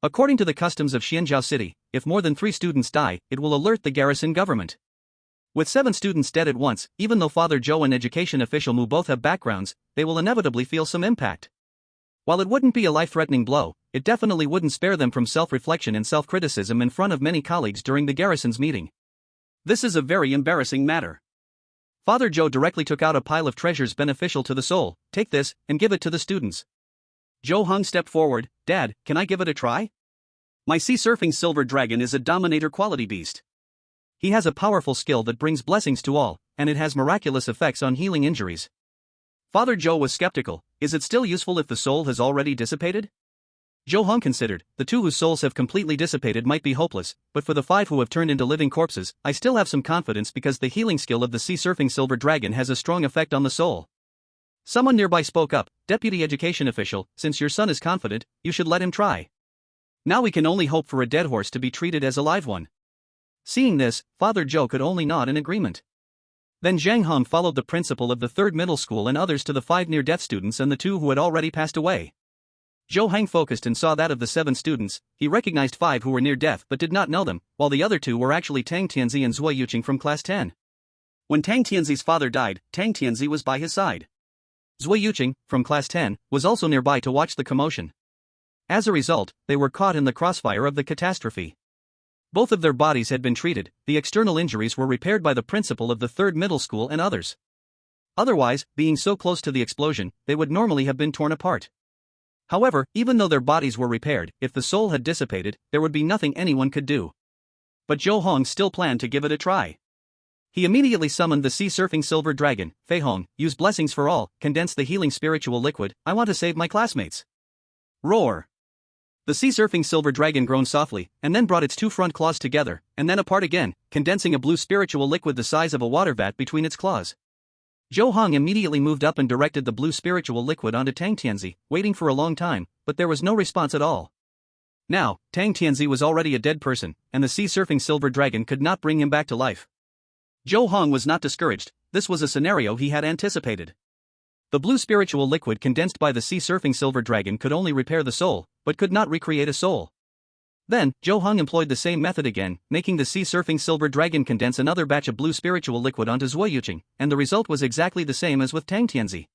According to the customs of Xianzhou City, if more than 3 students die, it will alert the garrison government. With 7 students dead at once, even though Father Zhou and education official Mu both have backgrounds, they will inevitably feel some impact. While it wouldn't be a life-threatening blow, it definitely wouldn't spare them from self-reflection and self-criticism in front of many colleagues during the garrison's meeting. This is a very embarrassing matter. Father Zhou directly took out a pile of treasures beneficial to the soul. Take this, and give it to the students. Zhou Heng stepped forward. Dad, can I give it a try? My sea-surfing silver dragon is a dominator quality beast. He has a powerful skill that brings blessings to all, and it has miraculous effects on healing injuries. Father Zhou was skeptical. Is it still useful if the soul has already dissipated? Zhou Heng considered. The 2 whose souls have completely dissipated might be hopeless, but for the 5 who have turned into living corpses, I still have some confidence because the healing skill of the sea-surfing silver dragon has a strong effect on the soul. Someone nearby spoke up. Deputy education official, since your son is confident, you should let him try. Now we can only hope for a dead horse to be treated as a live one. Seeing this, Father Zhou could only nod in agreement. Then Zhang Heng followed the principal of the 3rd middle school and others to the 5 near-death students and the 2 who had already passed away. Zhou Heng focused and saw that of the 7 students, he recognized 5 who were near death but did not know them, while the other 2 were actually Tang Tianzi and Zui Yuqing from class 10. When Tang Tianzi's father died, Tang Tianzi was by his side. Zui Yuqing, from class 10, was also nearby to watch the commotion. As a result, they were caught in the crossfire of the catastrophe. Both of their bodies had been treated, the external injuries were repaired by the principal of the 3rd middle school and others. Otherwise, being so close to the explosion, they would normally have been torn apart. However, even though their bodies were repaired, if the soul had dissipated, there would be nothing anyone could do. But Zhou Heng still planned to give it a try. He immediately summoned the sea-surfing silver dragon. Fei Hong, use blessings for all, condense the healing spiritual liquid, I want to save my classmates. Roar! The sea-surfing silver dragon groaned softly, and then brought its 2 front claws together, and then apart again, condensing a blue spiritual liquid the size of a water vat between its claws. Zhou Heng immediately moved up and directed the blue spiritual liquid onto Tang Tianzi, waiting for a long time, but there was no response at all. Now, Tang Tianzi was already a dead person, and the sea-surfing silver dragon could not bring him back to life. Zhou Heng was not discouraged, this was a scenario he had anticipated. The blue spiritual liquid condensed by the sea-surfing silver dragon could only repair the soul, but could not recreate a soul. Then, Zhou Heng employed the same method again, making the sea-surfing silver dragon condense another batch of blue spiritual liquid onto Zui Yuqing, and the result was exactly the same as with Tang Tianzi.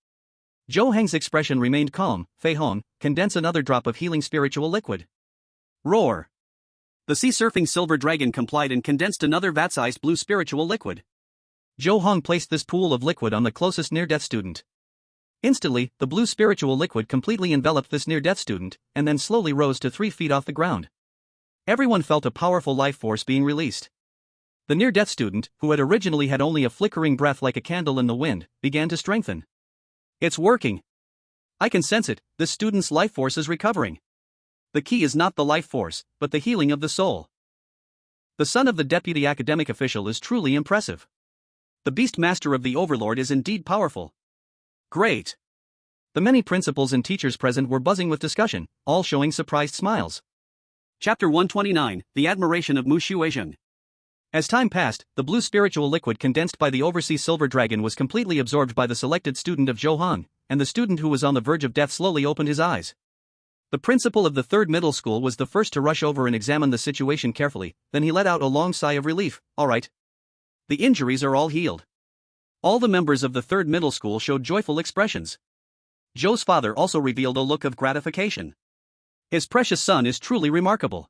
Zhou Heng's expression remained calm. Fei Hong, condense another drop of healing spiritual liquid. Roar! The sea-surfing silver dragon complied and condensed another vat-sized blue spiritual liquid. Zhou Heng placed this pool of liquid on the closest near-death student. Instantly, the blue spiritual liquid completely enveloped this near-death student, and then slowly rose to 3 feet off the ground. Everyone felt a powerful life force being released. The near-death student, who had originally had only a flickering breath like a candle in the wind, began to strengthen. It's working. I can sense it, this student's life force is recovering. The key is not the life force, but the healing of the soul. The son of the deputy academic official is truly impressive. The beast master of the Overlord is indeed powerful. Great. The many principals and teachers present were buzzing with discussion, all showing surprised smiles. Chapter 129, The Admiration of Mu Xuezheng. As time passed, the blue spiritual liquid condensed by the overseas silver dragon was completely absorbed by the selected student of Zhou Heng, and the student who was on the verge of death slowly opened his eyes. The principal of the 3rd middle school was the first to rush over and examine the situation carefully, then he let out a long sigh of relief. All right. The injuries are all healed. All the members of the 3rd middle school showed joyful expressions. Zhou's father also revealed a look of gratification. His precious son is truly remarkable.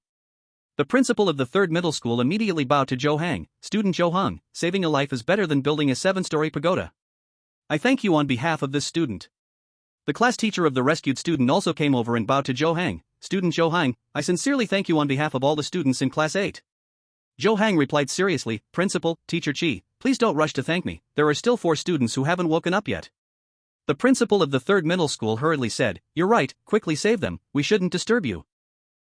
The principal of the 3rd middle school immediately bowed to Zhou Heng. Student Zhou Heng, saving a life is better than building a 7-story pagoda. I thank you on behalf of this student. The class teacher of the rescued student also came over and bowed to Zhou Heng. Student Zhou Heng, I sincerely thank you on behalf of all the students in class 8. Zhou Heng replied seriously, Principal, Teacher Qi, please don't rush to thank me, there are still 4 students who haven't woken up yet. The principal of the 3rd middle school hurriedly said, You're right, quickly save them, we shouldn't disturb you.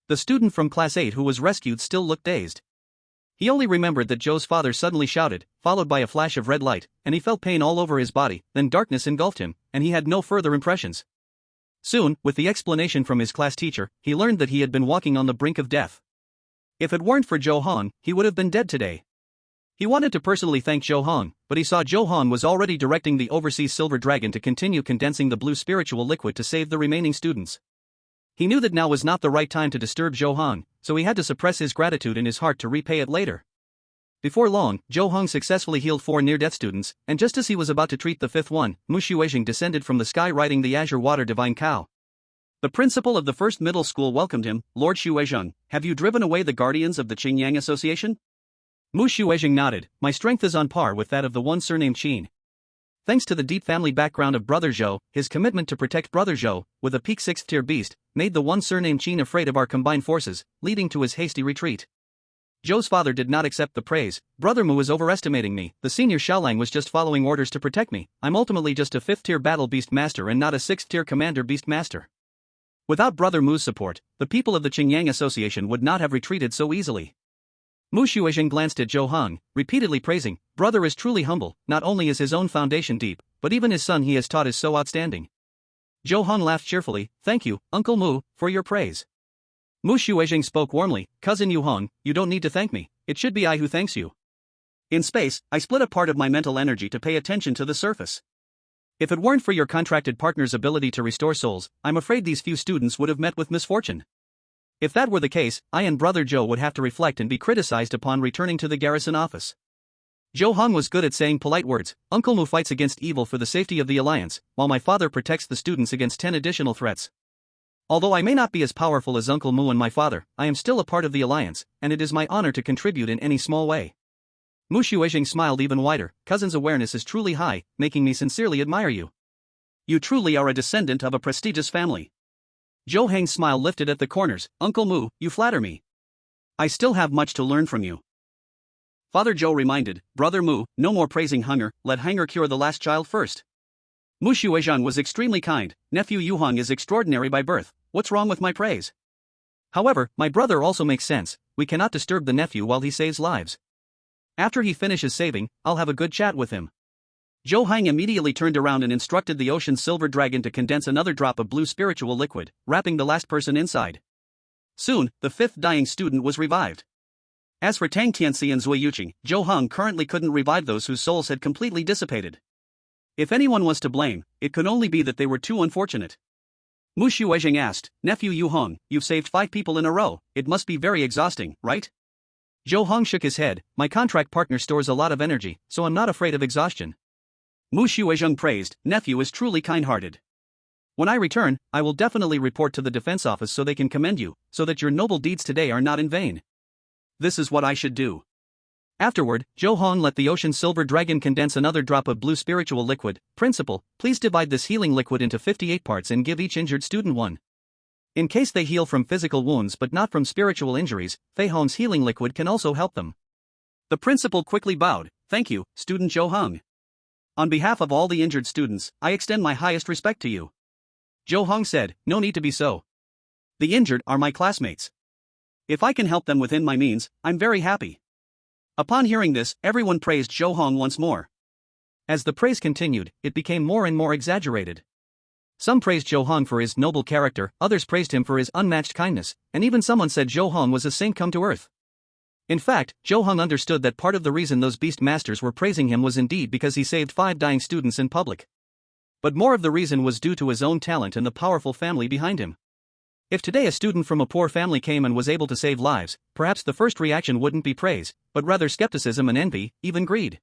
The student from class 8 who was rescued still looked dazed. He only remembered that Zhou's father suddenly shouted, followed by a flash of red light, and he felt pain all over his body, then darkness engulfed him, and he had no further impressions. Soon, with the explanation from his class teacher, he learned that he had been walking on the brink of death. If it weren't for Zhou Heng, he would have been dead today. He wanted to personally thank Zhou Heng, but he saw Zhou Heng was already directing the overseas silver dragon to continue condensing the blue spiritual liquid to save the remaining students. He knew that now was not the right time to disturb Zhou Heng, so he had to suppress his gratitude in his heart to repay it later. Before long, Zhou Heng successfully healed 4 near-death students, and just as he was about to treat the 5th one, Mu Xuezheng descended from the sky riding the azure water divine cow. The principal of the first middle school welcomed him. Lord Xuezheng, have you driven away the guardians of the Qingyang Association? Mu Xuezheng nodded. My strength is on par with that of the one surnamed Qin. Thanks to the deep family background of Brother Zhou, his commitment to protect Brother Zhou, with a peak 6th tier beast, made the one surnamed Qin afraid of our combined forces, leading to his hasty retreat. Zhou's father did not accept the praise. Brother Mu is overestimating me. The senior Xiaolang was just following orders to protect me. I'm ultimately just a 5th tier battle beast master and not a 6th tier commander beast master. Without Brother Mu's support, the people of the Qingyang Association would not have retreated so easily. Mu Xuezheng glanced at Zhou Heng, repeatedly praising, brother is truly humble, not only is his own foundation deep, but even his son he has taught is so outstanding. Zhou Heng laughed cheerfully, thank you, Uncle Mu, for your praise. Mu Xuezheng spoke warmly, cousin Yu Heng, you don't need to thank me, it should be I who thanks you. In space, I split a part of my mental energy to pay attention to the surface. If it weren't for your contracted partner's ability to restore souls, I'm afraid these few students would have met with misfortune. If that were the case, I and Brother Zhou would have to reflect and be criticized upon returning to the garrison office. Zhou Heng was good at saying polite words. Uncle Mu fights against evil for the safety of the alliance, while my father protects the students against 10 additional threats. Although I may not be as powerful as Uncle Mu and my father, I am still a part of the alliance, and it is my honor to contribute in any small way. Mu Xuezheng smiled even wider. Cousin's awareness is truly high, making me sincerely admire you. You truly are a descendant of a prestigious family. Zhou Heng's smile lifted at the corners. Uncle Mu, you flatter me. I still have much to learn from you. Father Zhou reminded, Brother Mu, no more praising hunger, let hunger cure the last child first. Mu Xuezheng was extremely kind. Nephew Yu Heng is extraordinary by birth, what's wrong with my praise? However, my brother also makes sense, we cannot disturb the nephew while he saves lives. After he finishes saving, I'll have a good chat with him. Zhou Heng immediately turned around and instructed the ocean silver dragon to condense another drop of blue spiritual liquid, wrapping the last person inside. Soon, the 5th dying student was revived. As for Tang Tianxi and Zui Yuqing, Zhou Heng currently couldn't revive those whose souls had completely dissipated. If anyone was to blame, it could only be that they were too unfortunate. Mu Xuezheng asked, Nephew Yu Heng, you've saved 5 people in a row, it must be very exhausting, right? Zhou Heng shook his head, my contract partner stores a lot of energy, so I'm not afraid of exhaustion. Mu Xuezheng praised, nephew is truly kind-hearted. When I return, I will definitely report to the defense office so they can commend you, so that your noble deeds today are not in vain. This is what I should do. Afterward, Zhou Heng let the ocean silver dragon condense another drop of blue spiritual liquid. Principal, please divide this healing liquid into 58 parts and give each injured student one. In case they heal from physical wounds but not from spiritual injuries, Fei Hong's healing liquid can also help them. The principal quickly bowed, thank you, student Zhou Heng. On behalf of all the injured students, I extend my highest respect to you. Zhou Heng said, no need to be so. The injured are my classmates. If I can help them within my means, I'm very happy. Upon hearing this, everyone praised Zhou Heng once more. As the praise continued, it became more and more exaggerated. Some praised Zhou Heng for his noble character, others praised him for his unmatched kindness, and even someone said Zhou Heng was a saint come to earth. In fact, Zhou Heng understood that part of the reason those beast masters were praising him was indeed because he saved 5 dying students in public. But more of the reason was due to his own talent and the powerful family behind him. If today a student from a poor family came and was able to save lives, perhaps the first reaction wouldn't be praise, but rather skepticism and envy, even greed.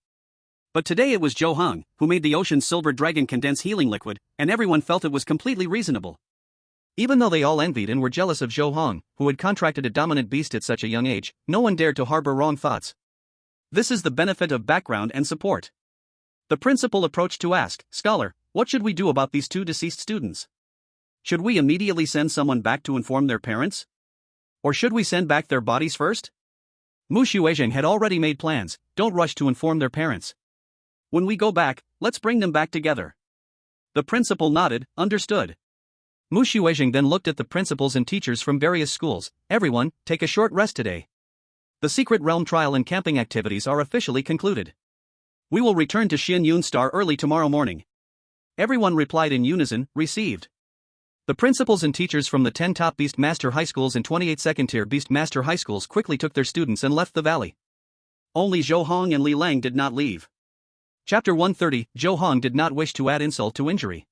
But today it was Zhou Heng who made the ocean silver dragon condense healing liquid, and everyone felt it was completely reasonable. Even though they all envied and were jealous of Zhou Heng, who had contracted a dominant beast at such a young age, no one dared to harbor wrong thoughts. This is the benefit of background and support. The principal approached to ask, Scholar, what should we do about these 2 deceased students? Should we immediately send someone back to inform their parents? Or should we send back their bodies first? Mu Xuezheng had already made plans, don't rush to inform their parents. When we go back, let's bring them back together. The principal nodded, understood. Mu Xuezheng then looked at the principals and teachers from various schools. Everyone, take a short rest today. The secret realm trial and camping activities are officially concluded. We will return to Xin Yun Star early tomorrow morning. Everyone replied in unison, received. The principals and teachers from the 10 top Beast Master High Schools and 28 second-tier Beast Master High Schools quickly took their students and left the valley. Only Zhou Heng and Li Lang did not leave. Chapter 130, Zhou Heng did not wish to add insult to injury.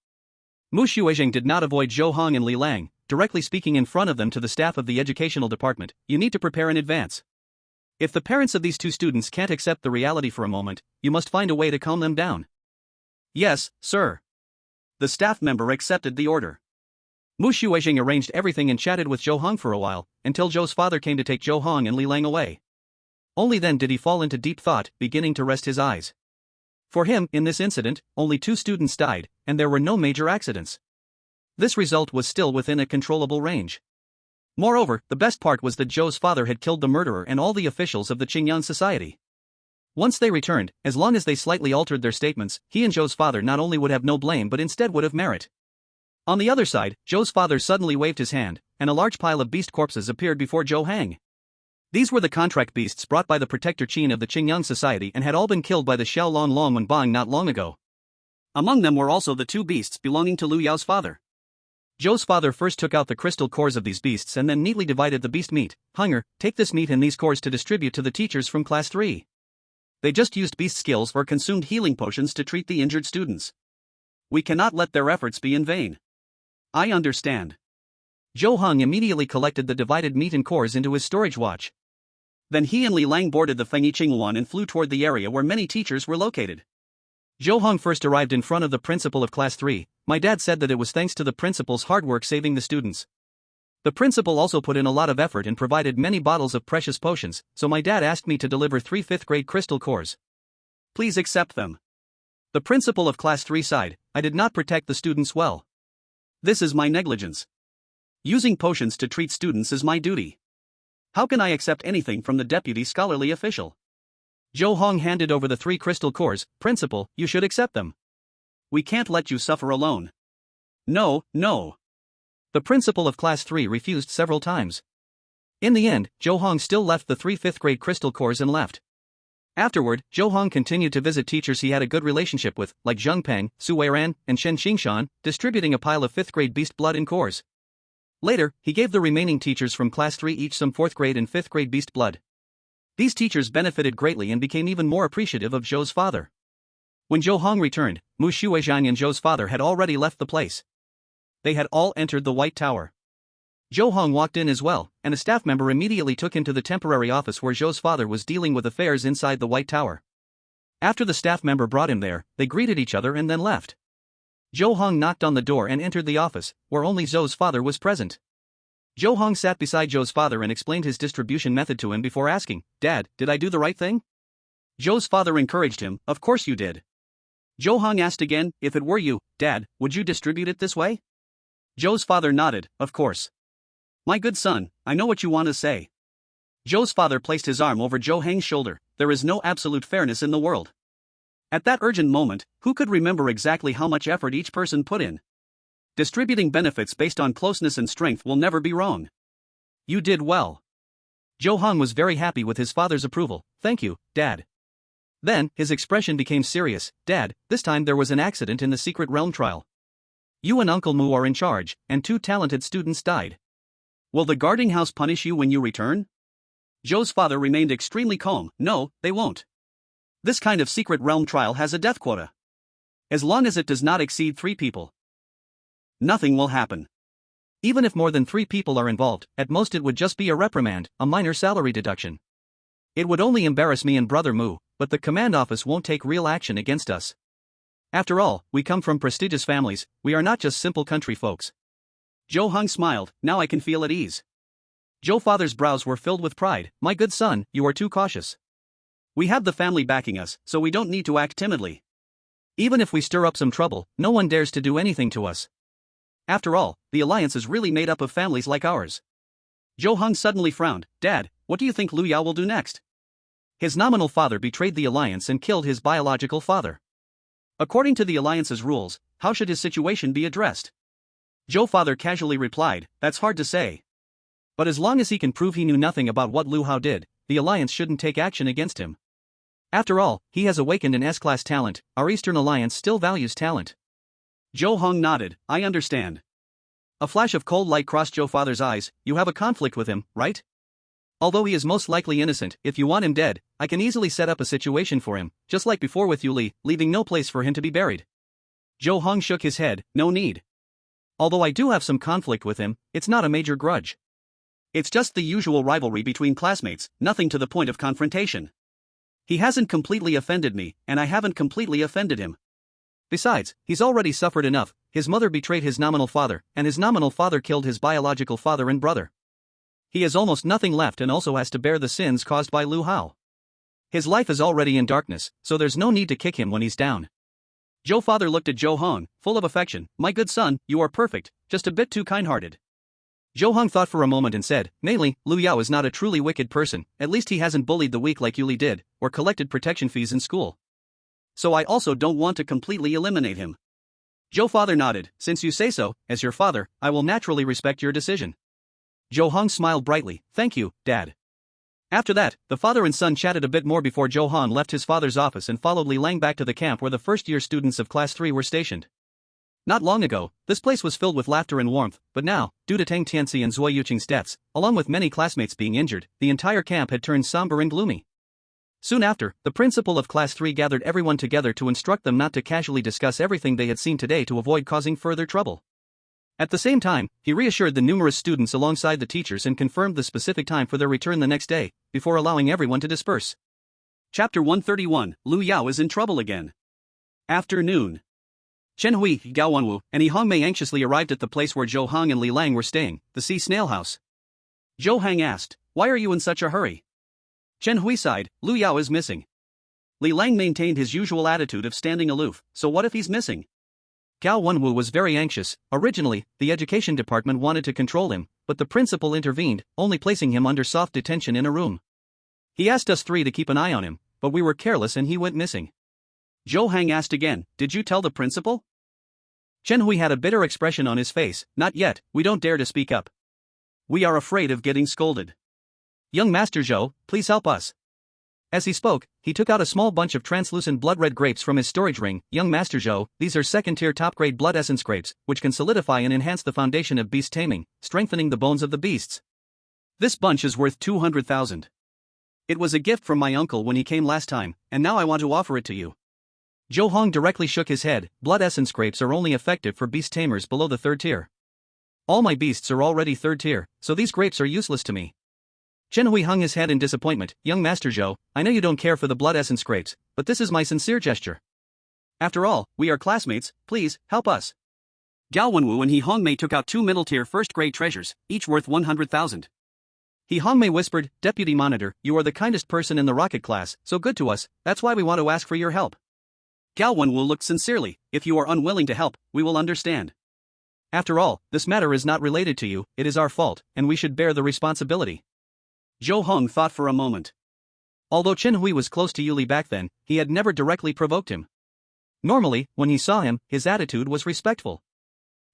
Mu Xuezheng did not avoid Zhou Heng and Li Lang, directly speaking in front of them to the staff of the educational department, you need to prepare in advance. If the parents of these 2 students can't accept the reality for a moment, you must find a way to calm them down. Yes, sir. The staff member accepted the order. Mu Shuizheng arranged everything and chatted with Zhou Heng for a while, until Zhou's father came to take Zhou Heng and Li Lang away. Only then did he fall into deep thought, beginning to rest his eyes. For him, in this incident, only 2 students died, and there were no major accidents. This result was still within a controllable range. Moreover, the best part was that Zhou's father had killed the murderer and all the officials of the Qingyan society. Once they returned, as long as they slightly altered their statements, he and Zhou's father not only would have no blame but instead would have merit. On the other side, Zhou's father suddenly waved his hand, and a large pile of beast corpses appeared before Zhou Heng. These were the contract beasts brought by the protector Qin of the Qingyan society and had all been killed by the Xiaolong Long Wenbang not long ago. Among them were also the 2 beasts belonging to Lu Yao's father. Zhou's father first took out the crystal cores of these beasts and then neatly divided the beast meat. Hunger, take this meat and these cores to distribute to the teachers from class 3. They just used beast skills or consumed healing potions to treat the injured students. We cannot let their efforts be in vain. I understand. Zhou Heng immediately collected the divided meat and cores into his storage watch. Then he and Li Lang boarded the Fengyi Azure Luan and flew toward the area where many teachers were located. Zhou Heng first arrived in front of the principal of class 3. My dad said that it was thanks to the principal's hard work saving the students. The principal also put in a lot of effort and provided many bottles of precious potions, so my dad asked me to deliver 3 5th grade crystal cores. Please accept them. The principal of class 3 sighed, I did not protect the students well. This is my negligence. Using potions to treat students is my duty. How can I accept anything from the deputy scholarly official? Zhou Heng handed over the 3 crystal cores. Principal, you should accept them. We can't let you suffer alone. No, no. The principal of class 3 refused several times. In the end, Zhou Heng still left the 3 5th grade crystal cores and left. Afterward, Zhou Heng continued to visit teachers he had a good relationship with, like Zheng Peng, Su Weiran, and Shen Xingshan, distributing a pile of 5th grade beast blood in cores. Later, he gave the remaining teachers from class 3 each some 4th grade and 5th grade beast blood. These teachers benefited greatly and became even more appreciative of Zhou's father. When Zhou Heng returned, Mu Shuizhang and Zhou's father had already left the place. They had all entered the White Tower. Zhou Heng walked in as well, and a staff member immediately took him to the temporary office where Zhou's father was dealing with affairs inside the White Tower. After the staff member brought him there, they greeted each other and then left. Zhou Heng knocked on the door and entered the office, where only Zhou's father was present. Zhou Heng sat beside Zhou's father and explained his distribution method to him before asking, Dad, did I do the right thing? Zhou's father encouraged him, of course you did. Zhou Heng asked again, if it were you, Dad, would you distribute it this way? Zhou's father nodded, of course. My good son, I know what you want to say. Zhou's father placed his arm over Zhou Heng's shoulder. There is no absolute fairness in the world. At that urgent moment, who could remember exactly how much effort each person put in? Distributing benefits based on closeness and strength will never be wrong. You did well. Zhou Heng was very happy with his father's approval. Thank you, Dad. Then, his expression became serious. Dad, this time there was an accident in the secret realm trial. You and Uncle Mu are in charge, and 2 talented students died. Will the guarding house punish you when you return? Zhou's father remained extremely calm. No, they won't. This kind of secret realm trial has a death quota. As long as it does not exceed 3 people, nothing will happen. Even if more than 3 people are involved, at most it would just be a reprimand, a minor salary deduction. It would only embarrass me and Brother Mu, but the command office won't take real action against us. After all, we come from prestigious families, we are not just simple country folks. Zhou Heng smiled, now I can feel at ease. Zhou father's brows were filled with pride. My good son, you are too cautious. We have the family backing us, so we don't need to act timidly. Even if we stir up some trouble, no one dares to do anything to us. After all, the alliance is really made up of families like ours. Zhou Heng suddenly frowned. Dad, what do you think Lu Yao will do next? His nominal father betrayed the alliance and killed his biological father. According to the alliance's rules, how should his situation be addressed? Zhou father casually replied, that's hard to say. But as long as he can prove he knew nothing about what Lu Hao did, the alliance shouldn't take action against him. After all, he has awakened an S-class talent, our Eastern Alliance still values talent. Zhou Heng nodded, I understand. A flash of cold light crossed Zhou father's eyes. You have a conflict with him, right? Although he is most likely innocent, if you want him dead, I can easily set up a situation for him, just like before with Yu Li, leaving no place for him to be buried. Zhou Heng shook his head, no need. Although I do have some conflict with him, it's not a major grudge. It's just the usual rivalry between classmates, nothing to the point of confrontation. He hasn't completely offended me, and I haven't completely offended him. Besides, he's already suffered enough, his mother betrayed his nominal father, and his nominal father killed his biological father and brother. He has almost nothing left and also has to bear the sins caused by Lu Hao. His life is already in darkness, so there's no need to kick him when he's down. Zhou father looked at Zhou Heng, full of affection. My good son, you are perfect, just a bit too kind-hearted. Zhou Heng thought for a moment and said, mainly, Lu Yao is not a truly wicked person, at least he hasn't bullied the weak like Yuli did, or collected protection fees in school. So I also don't want to completely eliminate him. Zhou father nodded, since you say so, as your father, I will naturally respect your decision. Zhou Heng smiled brightly, thank you, Dad. After that, the father and son chatted a bit more before Zhou Heng left his father's office and followed Li Lang back to the camp where the first-year students of Class 3 were stationed. Not long ago, this place was filled with laughter and warmth, but now, due to Tang Tianxi and Zui Yuqing's deaths, along with many classmates being injured, the entire camp had turned somber and gloomy. Soon after, the principal of Class 3 gathered everyone together to instruct them not to casually discuss everything they had seen today to avoid causing further trouble. At the same time, he reassured the numerous students alongside the teachers and confirmed the specific time for their return the next day, before allowing everyone to disperse. Chapter 131, Lu Yao is in trouble again. Afternoon. Chen Hui, Gao Wanwu, and Yi Hongmei anxiously arrived at the place where Zhou Heng and Li Lang were staying, the Sea Snail House. Zhou Heng asked, why are you in such a hurry? Chen Hui sighed, Lu Yao is missing. Li Lang maintained his usual attitude of standing aloof, so what if he's missing? Gao Wenwu was very anxious. Originally, the education department wanted to control him, but the principal intervened, only placing him under soft detention in a room. He asked us three to keep an eye on him, but we were careless and he went missing. Zhou Heng asked again, did you tell the principal? Chen Hui had a bitter expression on his face, not yet, we don't dare to speak up. We are afraid of getting scolded. Young Master Zhou, please help us. As he spoke, he took out a small bunch of translucent blood-red grapes from his storage ring. Young Master Zhou, these are second-tier top-grade blood essence grapes, which can solidify and enhance the foundation of beast taming, strengthening the bones of the beasts. This bunch is worth 200,000. It was a gift from my uncle when he came last time, and now I want to offer it to you. Zhou Heng directly shook his head. Blood essence grapes are only effective for beast tamers below the 3rd tier. All my beasts are already 3rd tier, so these grapes are useless to me. Chen Hui hung his head in disappointment. Young Master Zhou, I know you don't care for the blood essence grapes, but this is my sincere gesture. After all, we are classmates, please, help us. Gao Wenwu and He Hongmei took out 2 middle-tier first-grade treasures, each worth 100,000. He Hongmei whispered, Deputy Monitor, you are the kindest person in the rocket class, so good to us, that's why we want to ask for your help. Gao Wenwu looked sincerely, if you are unwilling to help, we will understand. After all, this matter is not related to you, it is our fault, and we should bear the responsibility. Zhou Heng thought for a moment. Although Chen Hui was close to Yuli back then, he had never directly provoked him. Normally, when he saw him, his attitude was respectful.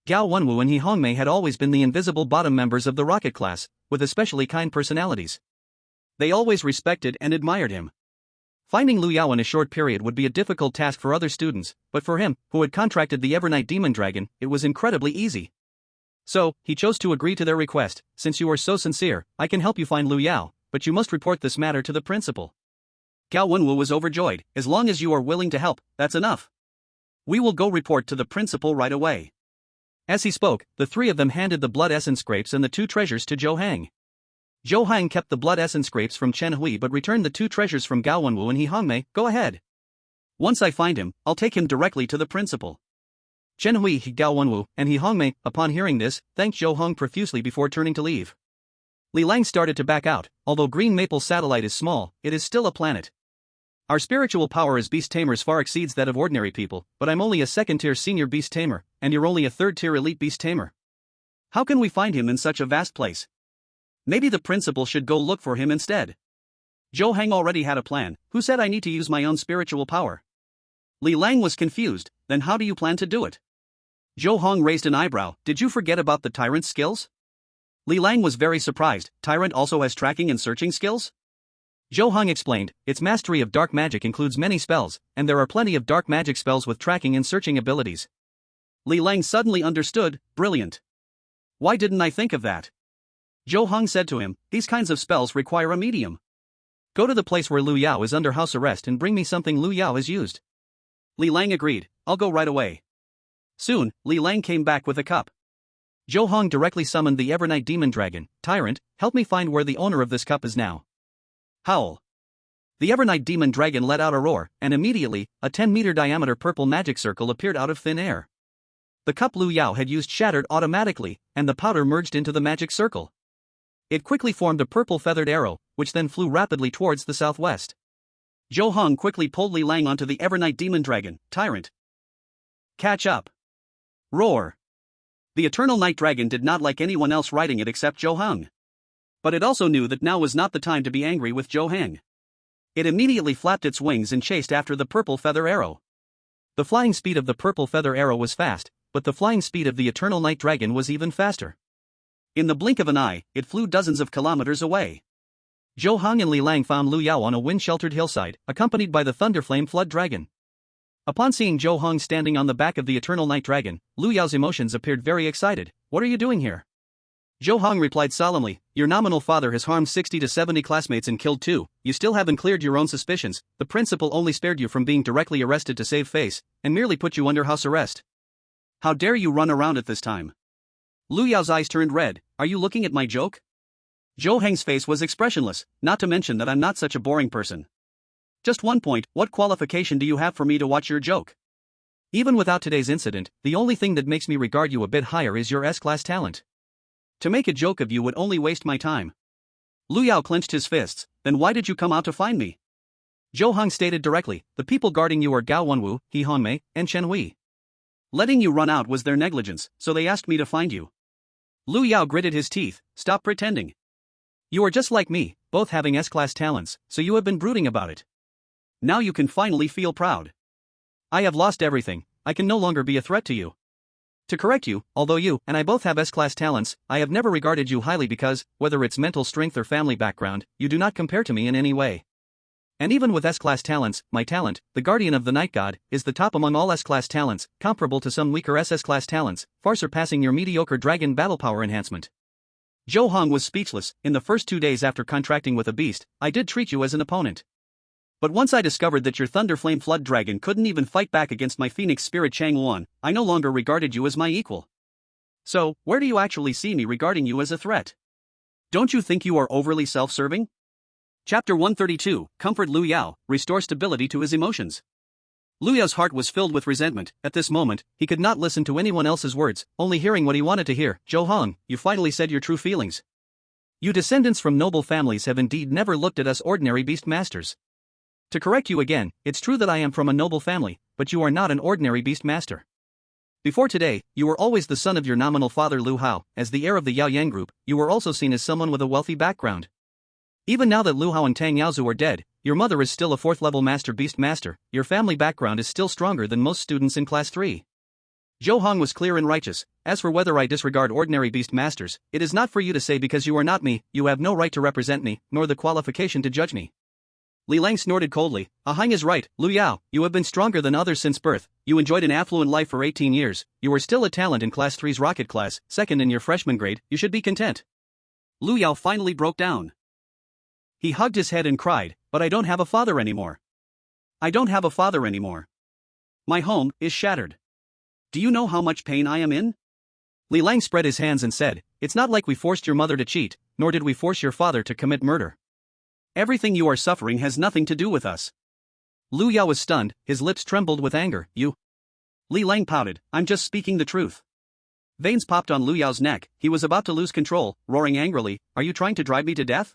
Gao Wenwu and He Hongmei had always been the invisible bottom members of the rocket class, with especially kind personalities. They always respected and admired him. Finding Lu Yao in a short period would be a difficult task for other students, but for him, who had contracted the Evernight Demon Dragon, it was incredibly easy. So, he chose to agree to their request. Since you are so sincere, I can help you find Lu Yao, but you must report this matter to the principal. Gao Wenwu was overjoyed. As long as you are willing to help, that's enough. We will go report to the principal right away. As he spoke, the 3 of them handed the blood essence grapes and the 2 treasures to Zhou Heng. Zhou Heng kept the blood essence grapes from Chen Hui but returned the 2 treasures from Gao Wenwu and He Hongmei. Go ahead. Once I find him, I'll take him directly to the principal. Chen Hui, Gao Wenwu, and He Hongmei, upon hearing this, thanked Zhou Heng profusely before turning to leave. Li Lang started to back out. Although Green Maple Satellite is small, it is still a planet. Our spiritual power as beast tamers far exceeds that of ordinary people, but I'm only a 2nd-tier senior beast tamer, and you're only a 3rd-tier elite beast tamer. How can we find him in such a vast place? Maybe the principal should go look for him instead. Zhou Heng already had a plan. Who said I need to use my own spiritual power? Li Lang was confused. Then how do you plan to do it? Zhou Heng raised an eyebrow. Did you forget about the tyrant's skills? Li Lang was very surprised. Tyrant also has tracking and searching skills? Zhou Heng explained, its mastery of dark magic includes many spells, and there are plenty of dark magic spells with tracking and searching abilities. Li Lang suddenly understood. Brilliant. Why didn't I think of that? Zhou Heng said to him, these kinds of spells require a medium. Go to the place where Lu Yao is under house arrest and bring me something Lu Yao has used. Li Lang agreed. I'll go right away. Soon, Li Lang came back with a cup. Zhou Heng directly summoned the Evernight Demon Dragon. Tyrant, help me find where the owner of this cup is now. Howl. The Evernight Demon Dragon let out a roar, and immediately, a 10-meter diameter purple magic circle appeared out of thin air. The cup Lu Yao had used shattered automatically, and the powder merged into the magic circle. It quickly formed a purple feathered arrow, which then flew rapidly towards the southwest. Zhou Heng quickly pulled Li Lang onto the Evernight Demon Dragon, Tyrant. Catch up. Roar. The Eternal Night Dragon did not like anyone else riding it except Zhou Heng. But it also knew that now was not the time to be angry with Zhou Heng. It immediately flapped its wings and chased after the purple feather arrow. The flying speed of the purple feather arrow was fast, but the flying speed of the Eternal Night Dragon was even faster. In the blink of an eye, it flew dozens of kilometers away. Zhou Heng and Li Lang found Lu Yao on a wind-sheltered hillside, accompanied by the Thunderflame Flood Dragon. Upon seeing Zhou Heng standing on the back of the Eternal Night Dragon, Lu Yao's emotions appeared very excited. "What are you doing here?" Zhou Heng replied solemnly, "Your nominal father has harmed 60 to 70 classmates and killed 2, you still haven't cleared your own suspicions, the principal only spared you from being directly arrested to save face, and merely put you under house arrest. How dare you run around at this time?" Lu Yao's eyes turned red. "Are you looking at my joke?" Zhou Heng's face was expressionless, not to mention that I'm not such a boring person. Just one point, what qualification do you have for me to watch your joke? Even without today's incident, the only thing that makes me regard you a bit higher is your S-class talent. To make a joke of you would only waste my time. Lu Yao clenched his fists. "Then why did you come out to find me?" Zhou Heng stated directly, "The people guarding you are Gao Wenwu, He Honmei, and Chen Hui. Letting you run out was their negligence, so they asked me to find you." Lu Yao gritted his teeth. "Stop pretending. You are just like me, both having S-class talents, so you have been brooding about it. Now you can finally feel proud. I have lost everything, I can no longer be a threat to you. To correct you, although you and I both have S-class talents, I have never regarded you highly because, whether it's mental strength or family background, you do not compare to me in any way. And even with S-class talents, my talent, the Guardian of the Night God, is the top among all S-class talents, comparable to some weaker SS-class talents, far surpassing your mediocre dragon battle power enhancement." Zhou Heng was speechless. "In the first 2 days after contracting with a beast, I did treat you as an opponent. But once I discovered that your Thunderflame Flood Dragon couldn't even fight back against my Phoenix Spirit Chang Luan, I no longer regarded you as my equal. So, where do you actually see me regarding you as a threat? Don't you think you are overly self-serving?" Chapter 132, Comfort Lu Yao, Restore Stability to His Emotions. Lu Yao's heart was filled with resentment. At this moment, he could not listen to anyone else's words, only hearing what he wanted to hear. "Zhou Heng, you finally said your true feelings. You descendants from noble families have indeed never looked at us ordinary beast masters. To correct you again, it's true that I am from a noble family, but you are not an ordinary beast master. Before today, you were always the son of your nominal father Lu Hao. As the heir of the Yao Yang group, you were also seen as someone with a wealthy background. Even now that Lu Hao and Tang Yaozu are dead, your mother is still a 4th-level master beast master, your family background is still stronger than most students in Class 3. Zhou Heng was clear and righteous. As for whether I disregard ordinary beast masters, it is not for you to say because you are not me, you have no right to represent me, nor the qualification to judge me." Li Lang snorted coldly. "Heng is right, Lu Yao, you have been stronger than others since birth, you enjoyed an affluent life for 18 years, you are still a talent in Class 3's rocket class, second in your freshman grade, you should be content." Lu Yao finally broke down. He hugged his head and cried, "But I don't have a father anymore. I don't have a father anymore. My home is shattered. Do you know how much pain I am in?" Li Lang spread his hands and said, "It's not like we forced your mother to cheat, nor did we force your father to commit murder. Everything you are suffering has nothing to do with us." Lu Yao was stunned, his lips trembled with anger. "You?" Li Lang pouted, "I'm just speaking the truth." Veins popped on Lu Yao's neck, he was about to lose control, roaring angrily, "Are you trying to drive me to death?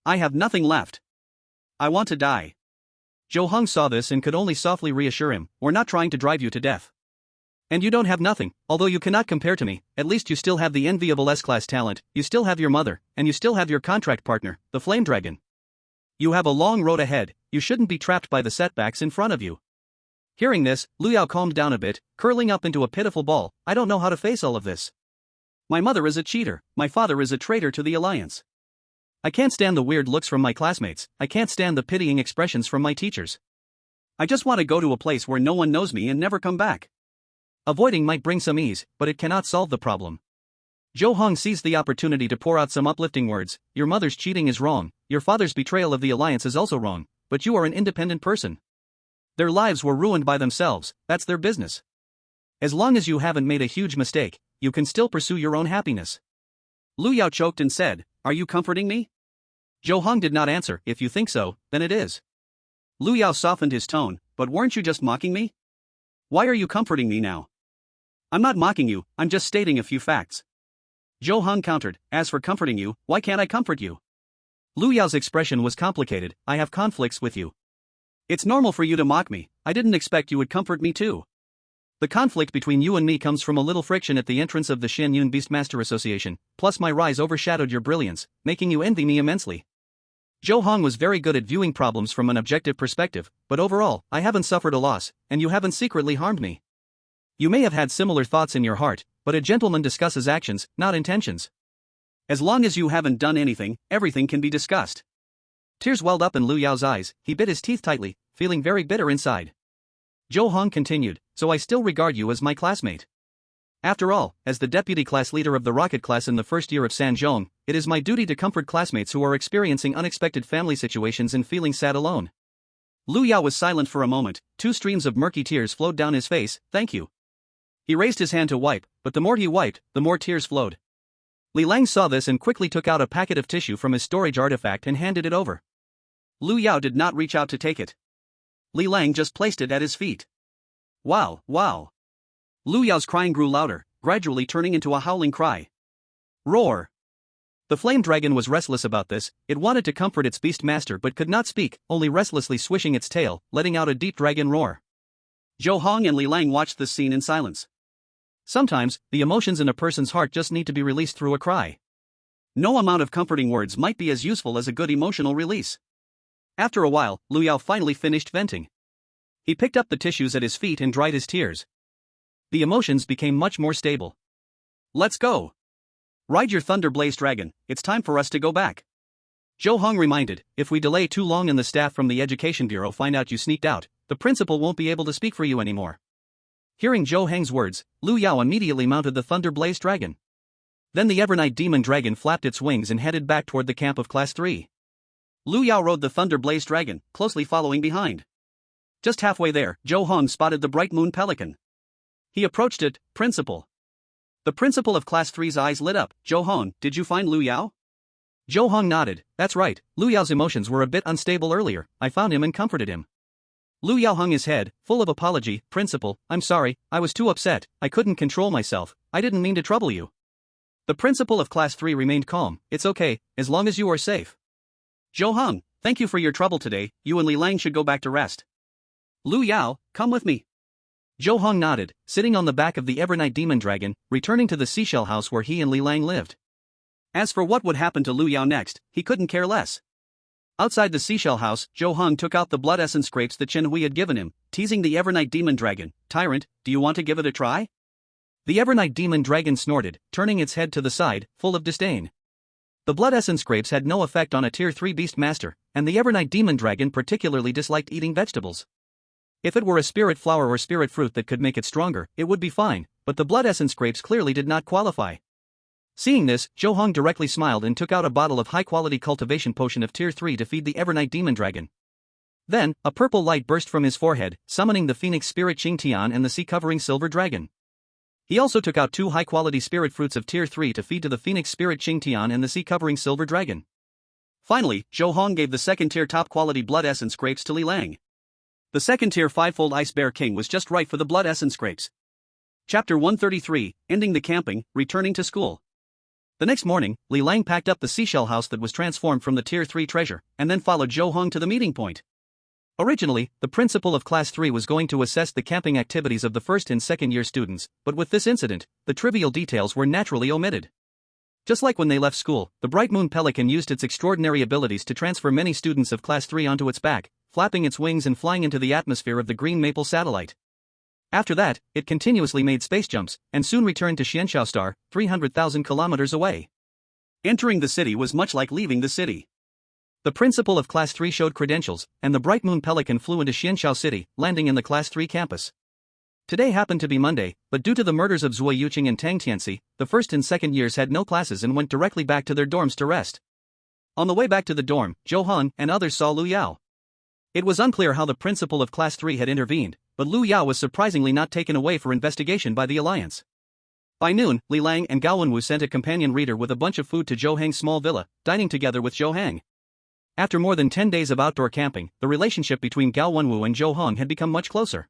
I have nothing left. I want to die." Zhou Heng saw this and could only softly reassure him, "We're not trying to drive you to death. And you don't have nothing, although you cannot compare to me, at least you still have the enviable S-class talent, you still have your mother, and you still have your contract partner, the Flame Dragon. You have a long road ahead, you shouldn't be trapped by the setbacks in front of you." Hearing this, Lu Yao calmed down a bit, curling up into a pitiful ball. "I don't know how to face all of this. My mother is a cheater, my father is a traitor to the alliance. I can't stand the weird looks from my classmates, I can't stand the pitying expressions from my teachers. I just want to go to a place where no one knows me and never come back. Avoiding might bring some ease, but it cannot solve the problem." Zhou Heng seized the opportunity to pour out some uplifting words. "Your mother's cheating is wrong, your father's betrayal of the alliance is also wrong, but you are an independent person. Their lives were ruined by themselves, that's their business. As long as you haven't made a huge mistake, you can still pursue your own happiness." Lu Yao choked and said, "Are you comforting me?" Zhou Heng did not answer. "If you think so, then it is." Lu Yao softened his tone, "But weren't you just mocking me? Why are you comforting me now?" I'm not mocking you, I'm just stating a few facts. Zhou Heng countered, as for comforting you, why can't I comfort you? Lu Yao's expression was complicated, I have conflicts with you. It's normal for you to mock me, I didn't expect you would comfort me too. The conflict between you and me comes from a little friction at the entrance of the Xianyun Beastmaster Association, plus my rise overshadowed your brilliance, making you envy me immensely. Zhou Heng was very good at viewing problems from an objective perspective, but overall, I haven't suffered a loss, and you haven't secretly harmed me. You may have had similar thoughts in your heart, but a gentleman discusses actions, not intentions. As long as you haven't done anything, everything can be discussed. Tears welled up in Lu Yao's eyes, he bit his teeth tightly, feeling very bitter inside. Zhou Heng continued, so I still regard you as my classmate. After all, as the deputy class leader of the rocket class in the first year of Sanzhong, it is my duty to comfort classmates who are experiencing unexpected family situations and feeling sad alone. Lu Yao was silent for a moment, 2 streams of murky tears flowed down his face, thank you. He raised his hand to wipe, but the more he wiped, the more tears flowed. Li Lang saw this and quickly took out a packet of tissue from his storage artifact and handed it over. Lu Yao did not reach out to take it. Li Lang just placed it at his feet. Wow, wow. Lu Yao's crying grew louder, gradually turning into a howling cry. Roar. The flame dragon was restless about this, it wanted to comfort its beast master but could not speak, only restlessly swishing its tail, letting out a deep dragon roar. Zhou Heng and Li Lang watched this scene in silence. Sometimes, the emotions in a person's heart just need to be released through a cry. No amount of comforting words might be as useful as a good emotional release. After a while, Lu Yao finally finished venting. He picked up the tissues at his feet and dried his tears. The emotions became much more stable. Let's go. Ride your Thunder Blaze Dragon, it's time for us to go back. Zhou Heng reminded, if we delay too long and the staff from the Education Bureau find out you sneaked out, the principal won't be able to speak for you anymore. Hearing Zhou Heng's words, Lu Yao immediately mounted the Thunder Blaze Dragon. Then the Evernight Demon Dragon flapped its wings and headed back toward the camp of Class 3. Lu Yao rode the Thunder Blaze Dragon, closely following behind. Just halfway there, Zhou Heng spotted the Bright Moon Pelican. He approached it, Principal. The principal of Class 3's eyes lit up, Zhou Heng, did you find Lu Yao? Zhou Heng nodded, that's right, Lu Yao's emotions were a bit unstable earlier, I found him and comforted him. Lu Yao hung his head, full of apology, Principal, I'm sorry, I was too upset, I couldn't control myself, I didn't mean to trouble you. The principal of Class 3 remained calm, it's okay, as long as you are safe. Zhou Heng, thank you for your trouble today, you and Li Lang should go back to rest. Lu Yao, come with me. Zhou Heng nodded, sitting on the back of the Evernight Demon Dragon, returning to the seashell house where he and Li Lang lived. As for what would happen to Lu Yao next, he couldn't care less. Outside the seashell house, Zhou Heng took out the blood essence grapes that Chen Hui had given him, teasing the Evernight Demon Dragon, Tyrant, do you want to give it a try? The Evernight Demon Dragon snorted, turning its head to the side, full of disdain. The blood essence grapes had no effect on a Tier 3 Beast Master, and the Evernight Demon Dragon particularly disliked eating vegetables. If it were a spirit flower or spirit fruit that could make it stronger, it would be fine, but the blood essence grapes clearly did not qualify. Seeing this, Zhou Heng directly smiled and took out a bottle of high-quality cultivation potion of Tier 3 to feed the Evernight Demon Dragon. Then, a purple light burst from his forehead, summoning the Phoenix Spirit Qingtian and the sea-covering Silver Dragon. He also took out 2 high-quality spirit fruits of Tier 3 to feed to the Phoenix Spirit Qingtian and the sea-covering Silver Dragon. Finally, Zhou Heng gave the second-tier top-quality blood essence grapes to Li Lang. The second-tier 5-fold Ice Bear King was just right for the blood essence grapes. Chapter 133, Ending the Camping, Returning to School. The next morning, Li Lang packed up the seashell house that was transformed from the Tier 3 treasure, and then followed Zhou Heng to the meeting point. Originally, the principal of Class 3 was going to assess the camping activities of the first and second year students, but with this incident, the trivial details were naturally omitted. Just like when they left school, the Bright Moon Pelican used its extraordinary abilities to transfer many students of Class 3 onto its back, flapping its wings and flying into the atmosphere of the Green Maple satellite. After that, it continuously made space jumps, and soon returned to Xianxiao Star, 300,000 kilometers away. Entering the city was much like leaving the city. The principal of Class 3 showed credentials, and the Bright Moon Pelican flew into Xianxiao City, landing in the Class 3 campus. Today happened to be Monday, but due to the murders of Zhuo Yuqing and Tang Tianxi, the first and second years had no classes and went directly back to their dorms to rest. On the way back to the dorm, Zhou Heng and others saw Lu Yao. It was unclear how the principal of Class 3 had intervened, but Lu Yao was surprisingly not taken away for investigation by the Alliance. By noon, Li Lang and Gao Wenwu sent a companion reader with a bunch of food to Zhou Heng's small villa, dining together with Zhou Heng. After more than 10 days of outdoor camping, the relationship between Gao Wenwu and Zhou Heng had become much closer.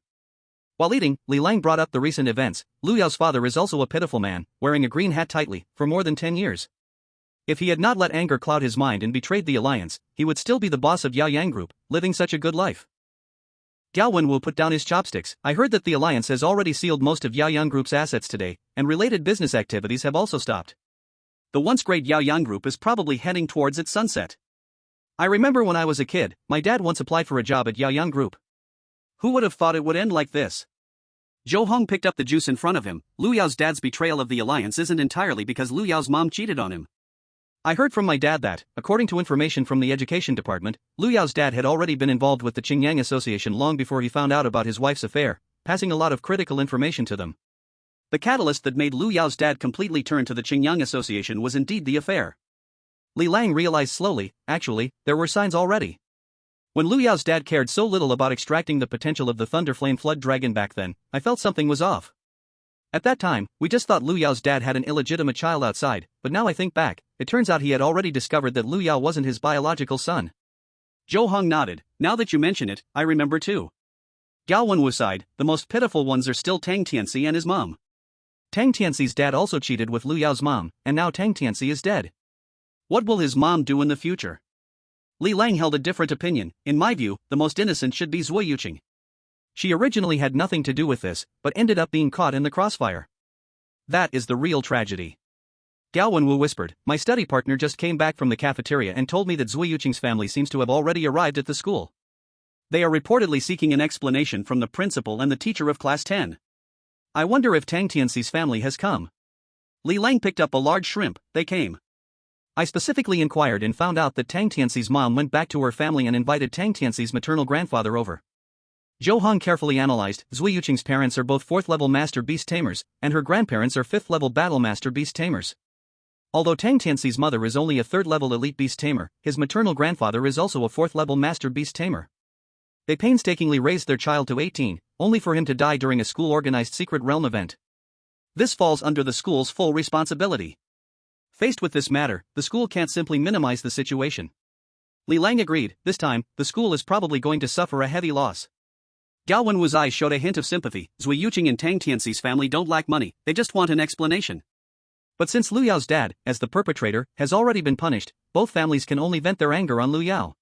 While eating, Li Lang brought up the recent events. Lu Yao's father is also a pitiful man, wearing a green hat tightly, for more than 10 years. If he had not let anger cloud his mind and betrayed the alliance, he would still be the boss of Yaoyang Group, living such a good life. Gao Wenwu put down his chopsticks. I heard that the alliance has already sealed most of Yaoyang Group's assets today, and related business activities have also stopped. The once great Yaoyang Group is probably heading towards its sunset. I remember when I was a kid, my dad once applied for a job at Yaoyang Group. Who would have thought it would end like this? Zhou Heng picked up the juice in front of him. Lu Yao's dad's betrayal of the alliance isn't entirely because Lu Yao's mom cheated on him. I heard from my dad that, according to information from the education department, Lu Yao's dad had already been involved with the Qingyang Association long before he found out about his wife's affair, passing a lot of critical information to them. The catalyst that made Lu Yao's dad completely turn to the Qingyang Association was indeed the affair. Li Lang realized slowly, actually, there were signs already. When Lu Yao's dad cared so little about extracting the potential of the Thunderflame Flood Dragon back then, I felt something was off. At that time, we just thought Lu Yao's dad had an illegitimate child outside, but now I think back, it turns out he had already discovered that Lu Yao wasn't his biological son. Zhou Heng nodded. Now that you mention it, I remember too. Gao Wenwu sighed. The most pitiful ones are still Tang Tianxi and his mom. Tang Tianxi's dad also cheated with Lu Yao's mom, and now Tang Tianxi is dead. What will his mom do in the future? Li Lang held a different opinion. In my view, the most innocent should be Zui Yuqing. She originally had nothing to do with this, but ended up being caught in the crossfire. That is the real tragedy. Gao Wenwu whispered. My study partner just came back from the cafeteria and told me that Zui Yuqing's family seems to have already arrived at the school. They are reportedly seeking an explanation from the principal and the teacher of class 10. I wonder if Tang Tianxi's family has come. Li Lang picked up a large shrimp. They came. I specifically inquired and found out that Tang Tianxi's mom went back to her family and invited Tang Tianxi's maternal grandfather over. Zhou Heng carefully analyzed. Zui Yuqing's parents are both 4th-level Master Beast Tamers, and her grandparents are 5th-level Battle Master Beast Tamers. Although Tang Tianxi's mother is only a 3rd-level Elite Beast Tamer, his maternal grandfather is also a 4th-level Master Beast Tamer. They painstakingly raised their child to 18, only for him to die during a school-organized secret realm event. This falls under the school's full responsibility. Faced with this matter, the school can't simply minimize the situation. Li Lang agreed. This time, the school is probably going to suffer a heavy loss. Gao Wenwu's eyes showed a hint of sympathy. Zui Yuqing and Tang Tianxi's family don't lack money, they just want an explanation. But since Lu Yao's dad, as the perpetrator, has already been punished, both families can only vent their anger on Lu Yao.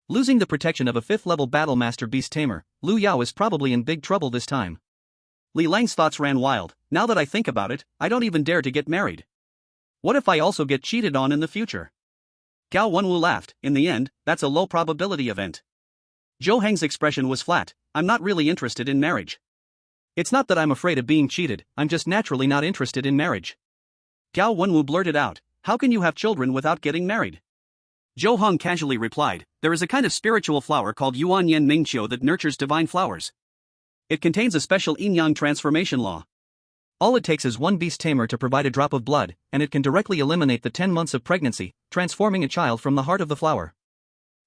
Losing the protection of a 5th-level Battle Master Beast Tamer, Lu Yao is probably in big trouble this time. Li Lang's thoughts ran wild. Now that I think about it, I don't even dare to get married. What if I also get cheated on in the future? Gao Wenwu laughed. In the end, that's a low-probability event. Zhou Heng's expression was flat. I'm not really interested in marriage. It's not that I'm afraid of being cheated, I'm just naturally not interested in marriage. Gao Wenwu blurted out. How can you have children without getting married? Zhou Heng casually replied. There is a kind of spiritual flower called Yuan Yen Mingqiu that nurtures divine flowers. It contains a special yin-yang transformation law. All it takes is one beast tamer to provide a drop of blood, and it can directly eliminate the 10 months of pregnancy, transforming a child from the heart of the flower.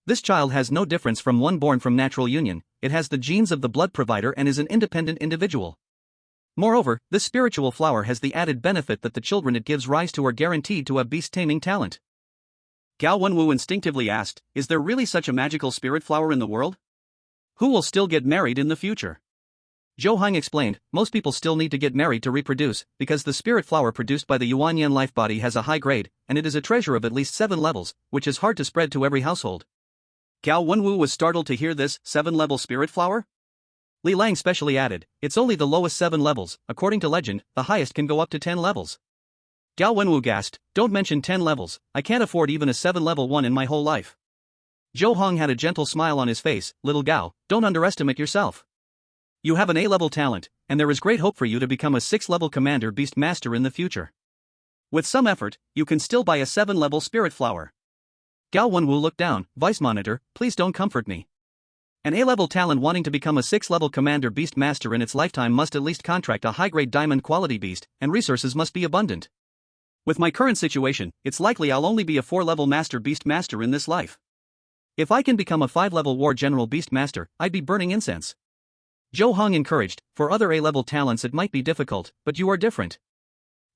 This child has no difference from one born from natural union, it has the genes of the blood provider and is an independent individual. Moreover, this spiritual flower has the added benefit that the children it gives rise to are guaranteed to have beast-taming talent. Gao Wenwu instinctively asked, is there really such a magical spirit flower in the world? Who will still get married in the future? Zhou Heng explained, most people still need to get married to reproduce, because the spirit flower produced by the Yuan Yen life body has a high grade, and it is a treasure of at least 7 levels, which is hard to spread to every household. Gao Wenwu was startled to hear this, 7-level spirit flower? Li Lang specially added, it's only the lowest 7 levels, according to legend, the highest can go up to 10 levels. Gao Wenwu gasped, don't mention 10 levels, I can't afford even a 7-level one in my whole life. Zhou Heng had a gentle smile on his face, little Gao, don't underestimate yourself. You have an A-level talent, and there is great hope for you to become a 6-level Commander Beast Master in the future. With some effort, you can still buy a 7-level spirit flower. Gao Wenwu looked down, Vice Monitor, please don't comfort me. An A-level talent wanting to become a 6-level Commander Beast Master in its lifetime must at least contract a high-grade diamond quality beast, and resources must be abundant. With my current situation, it's likely I'll only be a 4-level Master Beast Master in this life. If I can become a 5-level War General Beast Master, I'd be burning incense. Zhou Heng encouraged, for other A-level talents it might be difficult, but you are different.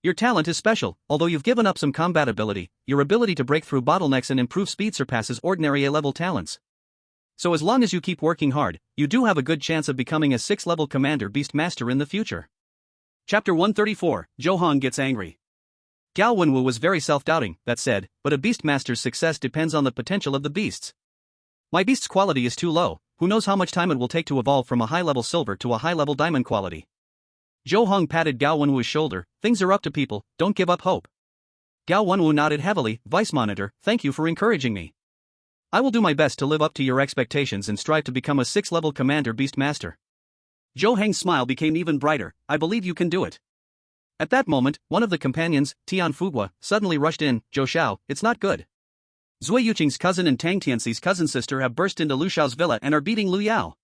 Your talent is special, although you've given up some combat ability, your ability to break through bottlenecks and improve speed surpasses ordinary A-level talents. So as long as you keep working hard, you do have a good chance of becoming a 6th-level Commander Beast Master in the future. Chapter 134, Zhou Heng gets angry. Gao Wenwu was very self-doubting, that said, but a Beastmaster's success depends on the potential of the beasts. My beast's quality is too low, who knows how much time it will take to evolve from a high-level silver to a high-level diamond quality. Zhou Heng patted Gao Wenwu's shoulder. Things are up to people, don't give up hope. Gao Wenwu nodded heavily. Vice Monitor, thank you for encouraging me. I will do my best to live up to your expectations and strive to become a 6th-level Commander Beast Master. Zhou Heng's smile became even brighter. I believe you can do it. At that moment, one of the companions, Tian Fugua, suddenly rushed in. Zhou Xiao, it's not good. Zui Yuqing's cousin and Tang Tianxi's cousin sister have burst into Lu Xiao's villa and are beating Lu Yao.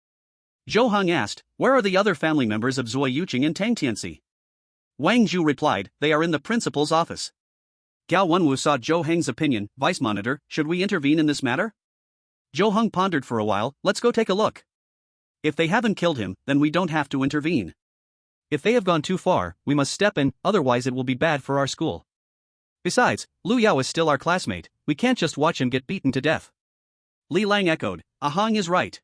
Zhou Heng asked, where are the other family members of Zui Yuqing and Tang Tianxi? Wang Zhu replied, they are in the principal's office. Gao Wenwu sought Zhou Heng's opinion. Vice Monitor, should we intervene in this matter? Zhou Heng pondered for a while. Let's go take a look. If they haven't killed him, then we don't have to intervene. If they have gone too far, we must step in, otherwise it will be bad for our school. Besides, Lu Yao is still our classmate, we can't just watch him get beaten to death. Li Lang echoed, Heng is right.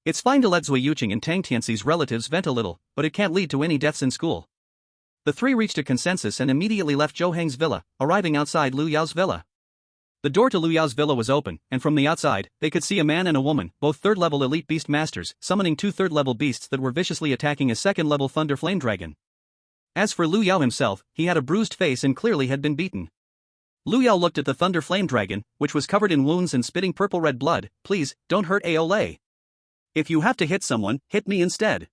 It's fine to let Zui Yuqing and Tang Tianxi's relatives vent a little, but it can't lead to any deaths in school. The three reached a consensus and immediately left Zhou Heng's villa, arriving outside Lu Yao's villa. The door to Lu Yao's villa was open, and from the outside, they could see a man and a woman, both 3rd-level elite beast masters, summoning 2 3rd-level beasts that were viciously attacking a 2nd-level thunder flame dragon. As for Lu Yao himself, he had a bruised face and clearly had been beaten. Lu Yao looked at the thunder flame dragon, which was covered in wounds and spitting purple-red blood. Please, don't hurt Aole. If you have to hit someone, hit me instead.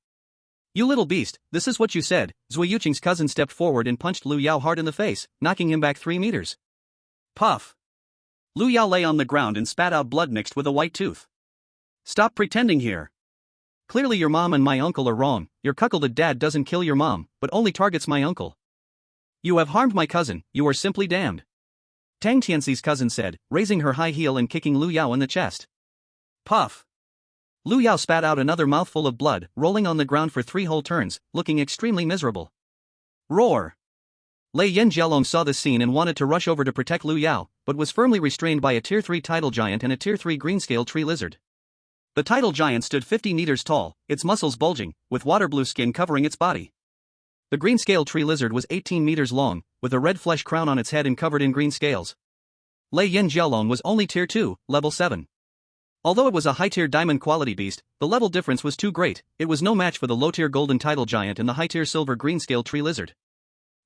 You little beast, this is what you said. Zui Yuqing's cousin stepped forward and punched Lu Yao hard in the face, knocking him back 3 meters. Puff. Lu Yao lay on the ground and spat out blood mixed with a white tooth. Stop pretending here. Clearly your mom and my uncle are wrong. Your cuckolded dad doesn't kill your mom, but only targets my uncle. You have harmed my cousin, you are simply damned. Tang Tianxi's cousin said, raising her high heel and kicking Lu Yao in the chest. Puff. Lu Yao spat out another mouthful of blood, rolling on the ground for 3 whole turns, looking extremely miserable. Roar. Lei Yen Jialong saw this scene and wanted to rush over to protect Lu Yao, but was firmly restrained by a Tier 3 tidal giant and a Tier 3 greenscale tree lizard. The tidal giant stood 50 meters tall, its muscles bulging, with water blue skin covering its body. The greenscale tree lizard was 18 meters long, with a red flesh crown on its head and covered in green scales. Lei Yen Jialong was only Tier 2, Level 7. Although it was a high-tier diamond quality beast, the level difference was too great. It was no match for the low-tier golden tidal giant and the high-tier silver greenscale tree lizard.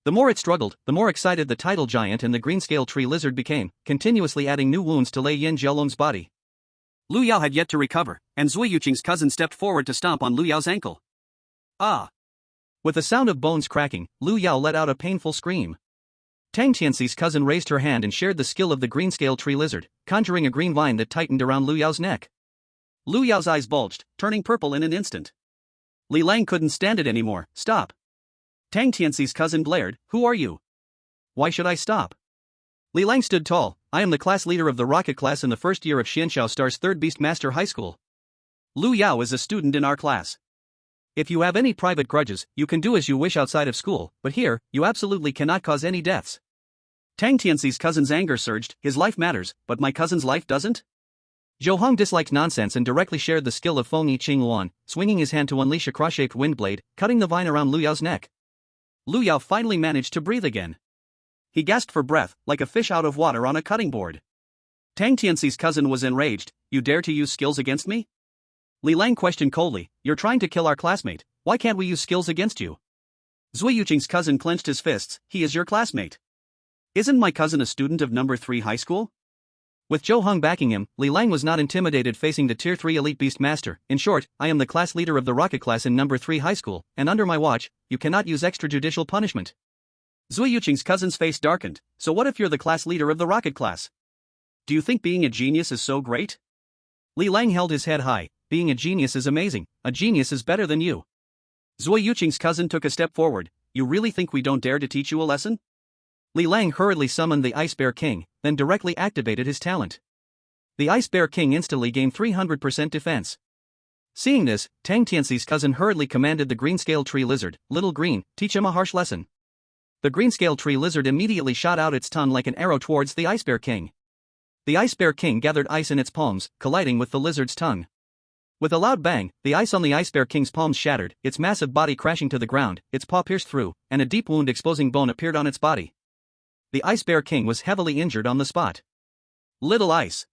The more it struggled, the more excited the tidal giant and the greenscale tree lizard became, continuously adding new wounds to Lei Yen Jialong's body. Lu Yao had yet to recover, and Zui Yuqing's cousin stepped forward to stomp on Lu Yao's ankle. Ah! With the sound of bones cracking, Lu Yao let out a painful scream. Tang Tianxi's cousin raised her hand and shared the skill of the greenscale tree lizard, conjuring a green vine that tightened around Lu Yao's neck. Lu Yao's eyes bulged, turning purple in an instant. Li Lang couldn't stand it anymore. Stop! Tang Tianxi's cousin glared, who are you? Why should I stop? Li Lang stood tall. I am the class leader of the rocket class in the first year of Xianxiao Star's 3rd Beast Master High School. Lu Yao is a student in our class. If you have any private grudges, you can do as you wish outside of school, but here, you absolutely cannot cause any deaths. Tang Tianxi's cousin's anger surged, his life matters, but my cousin's life doesn't? Zhou Heng disliked nonsense and directly shared the skill of Fengyi Azure Luan, swinging his hand to unleash a cross-shaped wind blade, cutting the vine around Lu Yao's neck. Lu Yao finally managed to breathe again. He gasped for breath, like a fish out of water on a cutting board. Tang Tianxi's cousin was enraged. You dare to use skills against me? Li Lang questioned coldly, you're trying to kill our classmate, why can't we use skills against you? Zui Yuqing's cousin clenched his fists, he is your classmate. Isn't my cousin a student of number 3 high school? With Zhou Heng backing him, Li Lang was not intimidated facing the Tier 3 Elite Beast Master. In short, I am the class leader of the rocket class in number 3 high school, and under my watch, you cannot use extrajudicial punishment. Zui Yuqing's cousin's face darkened, so what if you're the class leader of the rocket class? Do you think being a genius is so great? Li Lang held his head high, being a genius is amazing, a genius is better than you. Zui Yuqing's cousin took a step forward, you really think we don't dare to teach you a lesson? Li Lang hurriedly summoned the Ice Bear King, then directly activated his talent. The Ice Bear King instantly gained 300% defense. Seeing this, Tang Tianxi's cousin hurriedly commanded the Greenscale Tree Lizard, Little Green, teach him a harsh lesson. The Greenscale Tree Lizard immediately shot out its tongue like an arrow towards the Ice Bear King. The Ice Bear King gathered ice in its palms, colliding with the lizard's tongue. With a loud bang, the ice on the Ice Bear King's palms shattered, its massive body crashing to the ground, its paw pierced through, and a deep wound exposing bone appeared on its body. The Ice Bear King was heavily injured on the spot. Little Ice.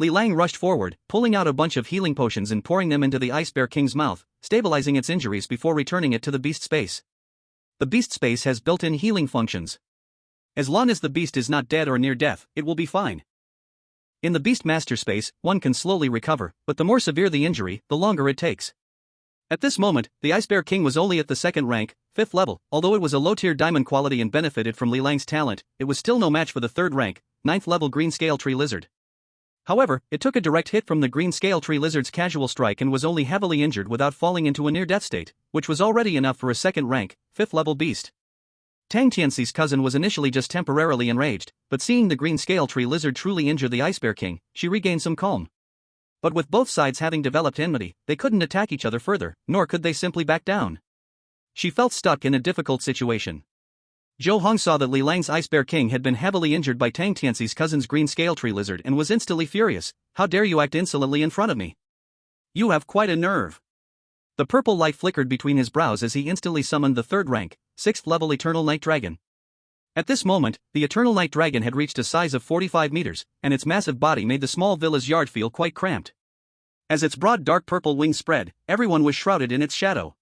Li Lang rushed forward, pulling out a bunch of healing potions and pouring them into the Ice Bear King's mouth, stabilizing its injuries before returning it to the beast space. The beast space has built-in healing functions. As long as the beast is not dead or near death, it will be fine. In the Beast Master space, one can slowly recover, but the more severe the injury, the longer it takes. At this moment, the Ice Bear King was only at the 2nd rank, 5th level. Although it was a low-tier diamond quality and benefited from Li Lang's talent, it was still no match for the 3rd rank, 9th level green scale tree lizard. However, it took a direct hit from the green scale tree lizard's casual strike and was only heavily injured without falling into a near-death state, which was already enough for a 2nd rank, 5th level beast. Tang Tianxi's cousin was initially just temporarily enraged, but seeing the green scale tree lizard truly injure the Ice Bear King, she regained some calm. But with both sides having developed enmity, they couldn't attack each other further, nor could they simply back down. She felt stuck in a difficult situation. Zhou Heng saw that Li Lang's Ice Bear King had been heavily injured by Tang Tianxi's cousin's green scale tree lizard and was instantly furious. How dare you act insolently in front of me? You have quite a nerve. The purple light flickered between his brows as he instantly summoned the 3rd rank, 6th level Eternal Night Dragon. At this moment, the Eternal Night Dragon had reached a size of 45 meters, and its massive body made the small villa's yard feel quite cramped. As its broad dark purple wings spread, everyone was shrouded in its shadow.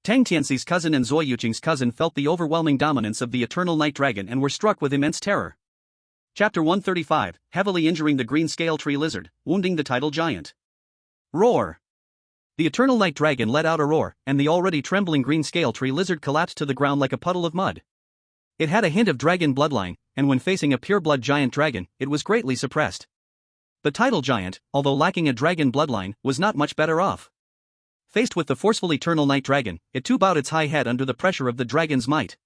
Tang Tianxi's cousin and Zhou Yuqing's cousin felt the overwhelming dominance of the Eternal Night Dragon and were struck with immense terror. Chapter 135, heavily injuring the green scale tree lizard, wounding the tidal giant. Roar! The Eternal Night Dragon let out a roar, and the already trembling green scale tree lizard collapsed to the ground like a puddle of mud. It had a hint of dragon bloodline, and when facing a pure-blood giant dragon, it was greatly suppressed. The tidal giant, although lacking a dragon bloodline, was not much better off. Faced with the forceful Eternal Night Dragon, it too bowed its high head under the pressure of the dragon's might.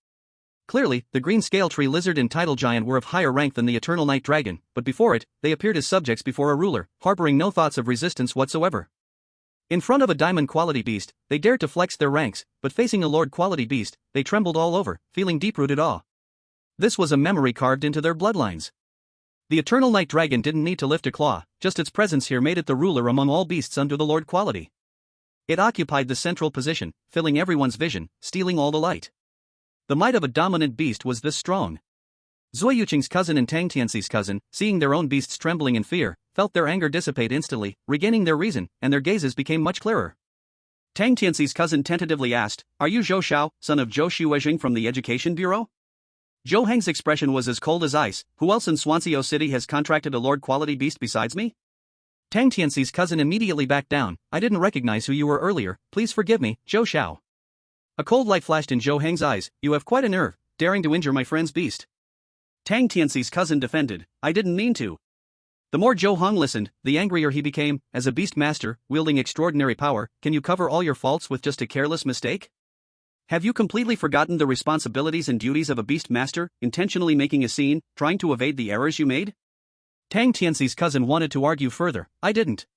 Clearly, the green scale tree lizard and tidal giant were of higher rank than the Eternal Night Dragon, but before it, they appeared as subjects before a ruler, harboring no thoughts of resistance whatsoever. In front of a diamond-quality beast, they dared to flex their ranks, but facing a lord-quality beast, they trembled all over, feeling deep-rooted awe. This was a memory carved into their bloodlines. The Eternal Night Dragon didn't need to lift a claw, just its presence here made it the ruler among all beasts under the lord quality. It occupied the central position, filling everyone's vision, stealing all the light. The might of a dominant beast was this strong. Zhou Yuqing's cousin and Tang Tianxi's cousin, seeing their own beasts trembling in fear, felt their anger dissipate instantly, regaining their reason, and their gazes became much clearer. Tang Tianxi's cousin tentatively asked, "Are you Zhou Xiao, son of Zhou Xuejing from the Education Bureau?" Zhou Heng's expression was as cold as ice. "Who else in Swansea City has contracted a lord-quality beast besides me?" Tang Tianxi's cousin immediately backed down. "I didn't recognize who you were earlier, please forgive me, Zhou Xiao." A cold light flashed in Zhou Heng's eyes. "You have quite a nerve, daring to injure my friend's beast." Tang Tianxi's cousin defended, "I didn't mean to." The more Zhou Heng listened, the angrier he became. "As a beast master, wielding extraordinary power, can you cover all your faults with just a careless mistake? Have you completely forgotten the responsibilities and duties of a beast master, intentionally making a scene, trying to evade the errors you made?" Tang Tianxi's cousin wanted to argue further. "I didn't.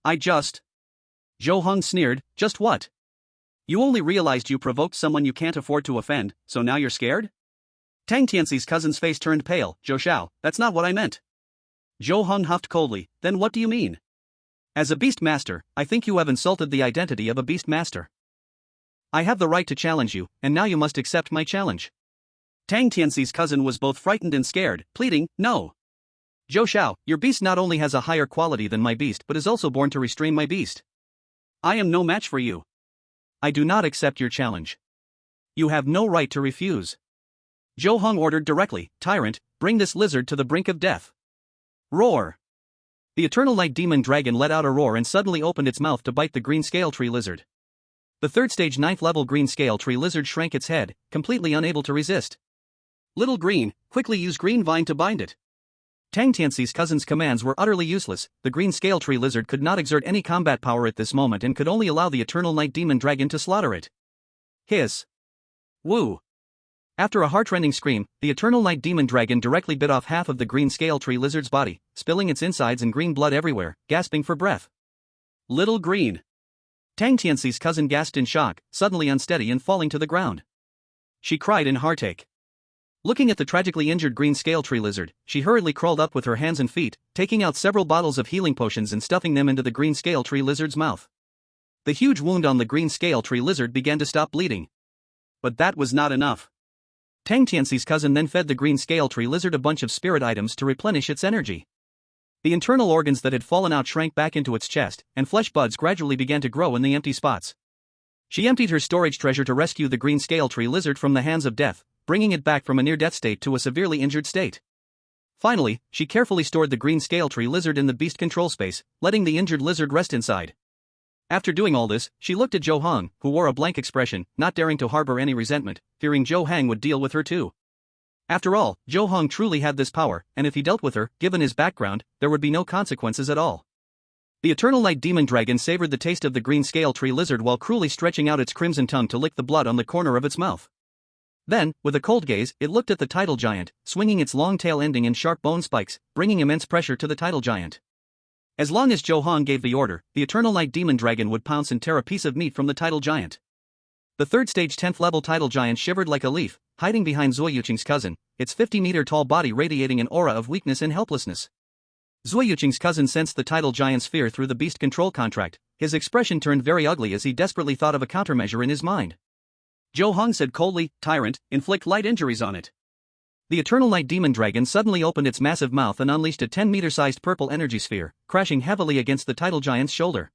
I just..." Zhou Heng sneered, "Just what? You only realized you provoked someone you can't afford to offend, so now you're scared?" Tang Tianxi's cousin's face turned pale. "Zhou Xiao, that's not what I meant." Zhou Heng huffed coldly. "Then what do you mean?" "As a beast master, I think you have insulted the identity of a beast master. I have the right to challenge you, and now you must accept my challenge." Tang Tianxi's cousin was both frightened and scared, pleading, "No. Zhou Xiao, your beast not only has a higher quality than my beast but is also born to restrain my beast. I am no match for you. I do not accept your challenge. You have no right to refuse." Zhou Heng ordered directly, "Tyrant, bring this lizard to the brink of death." Roar! The Eternal Night Demon Dragon let out a roar and suddenly opened its mouth to bite the green scale tree lizard. The 3rd stage 9th level green scale tree lizard shrank its head, completely unable to resist. "Little Green, quickly use Green Vine to bind it." Tang Tianxi's cousin's commands were utterly useless. The green scale tree lizard could not exert any combat power at this moment and could only allow the Eternal Night Demon Dragon to slaughter it. Hiss! Woo! After a heart-rending scream, the Eternal Night Demon Dragon directly bit off half of the green scale tree lizard's body, spilling its insides and green blood everywhere, gasping for breath. "Little Green!" Tang Tianxi's cousin gasped in shock, suddenly unsteady and falling to the ground. She cried in heartache. Looking at the tragically injured green scale tree lizard, she hurriedly crawled up with her hands and feet, taking out several bottles of healing potions and stuffing them into the green scale tree lizard's mouth. The huge wound on the green scale tree lizard began to stop bleeding. But that was not enough. Tang Tianxi's cousin then fed the green scale tree lizard a bunch of spirit items to replenish its energy. The internal organs that had fallen out shrank back into its chest, and flesh buds gradually began to grow in the empty spots. She emptied her storage treasure to rescue the green scale tree lizard from the hands of death, bringing it back from a near-death state to a severely injured state. Finally, she carefully stored the green scale tree lizard in the beast control space, letting the injured lizard rest inside. After doing all this, she looked at Zhou Heng, who wore a blank expression, not daring to harbor any resentment, fearing Zhou Heng would deal with her too. After all, Zhou Heng truly had this power, and if he dealt with her, given his background, there would be no consequences at all. The Eternal Night Demon Dragon savored the taste of the green scale tree lizard while cruelly stretching out its crimson tongue to lick the blood on the corner of its mouth. Then, with a cold gaze, it looked at the tidal giant, swinging its long tail ending in sharp bone spikes, bringing immense pressure to the tidal giant. As long as Zhou Heng gave the order, the Eternal Night Demon Dragon would pounce and tear a piece of meat from the tidal giant. The third stage 10th level tidal giant shivered like a leaf, hiding behind Zui Yuqing's cousin, its 50-meter tall body radiating an aura of weakness and helplessness. Zui Yuqing's cousin sensed the tidal giant's fear through the beast control contract. His expression turned very ugly as he desperately thought of a countermeasure in his mind. Zhou Heng said coldly, "Tyrant, inflict light injuries on it." The Eternal Night Demon Dragon suddenly opened its massive mouth and unleashed a 10-meter-sized purple energy sphere, crashing heavily against the tidal giant's shoulder.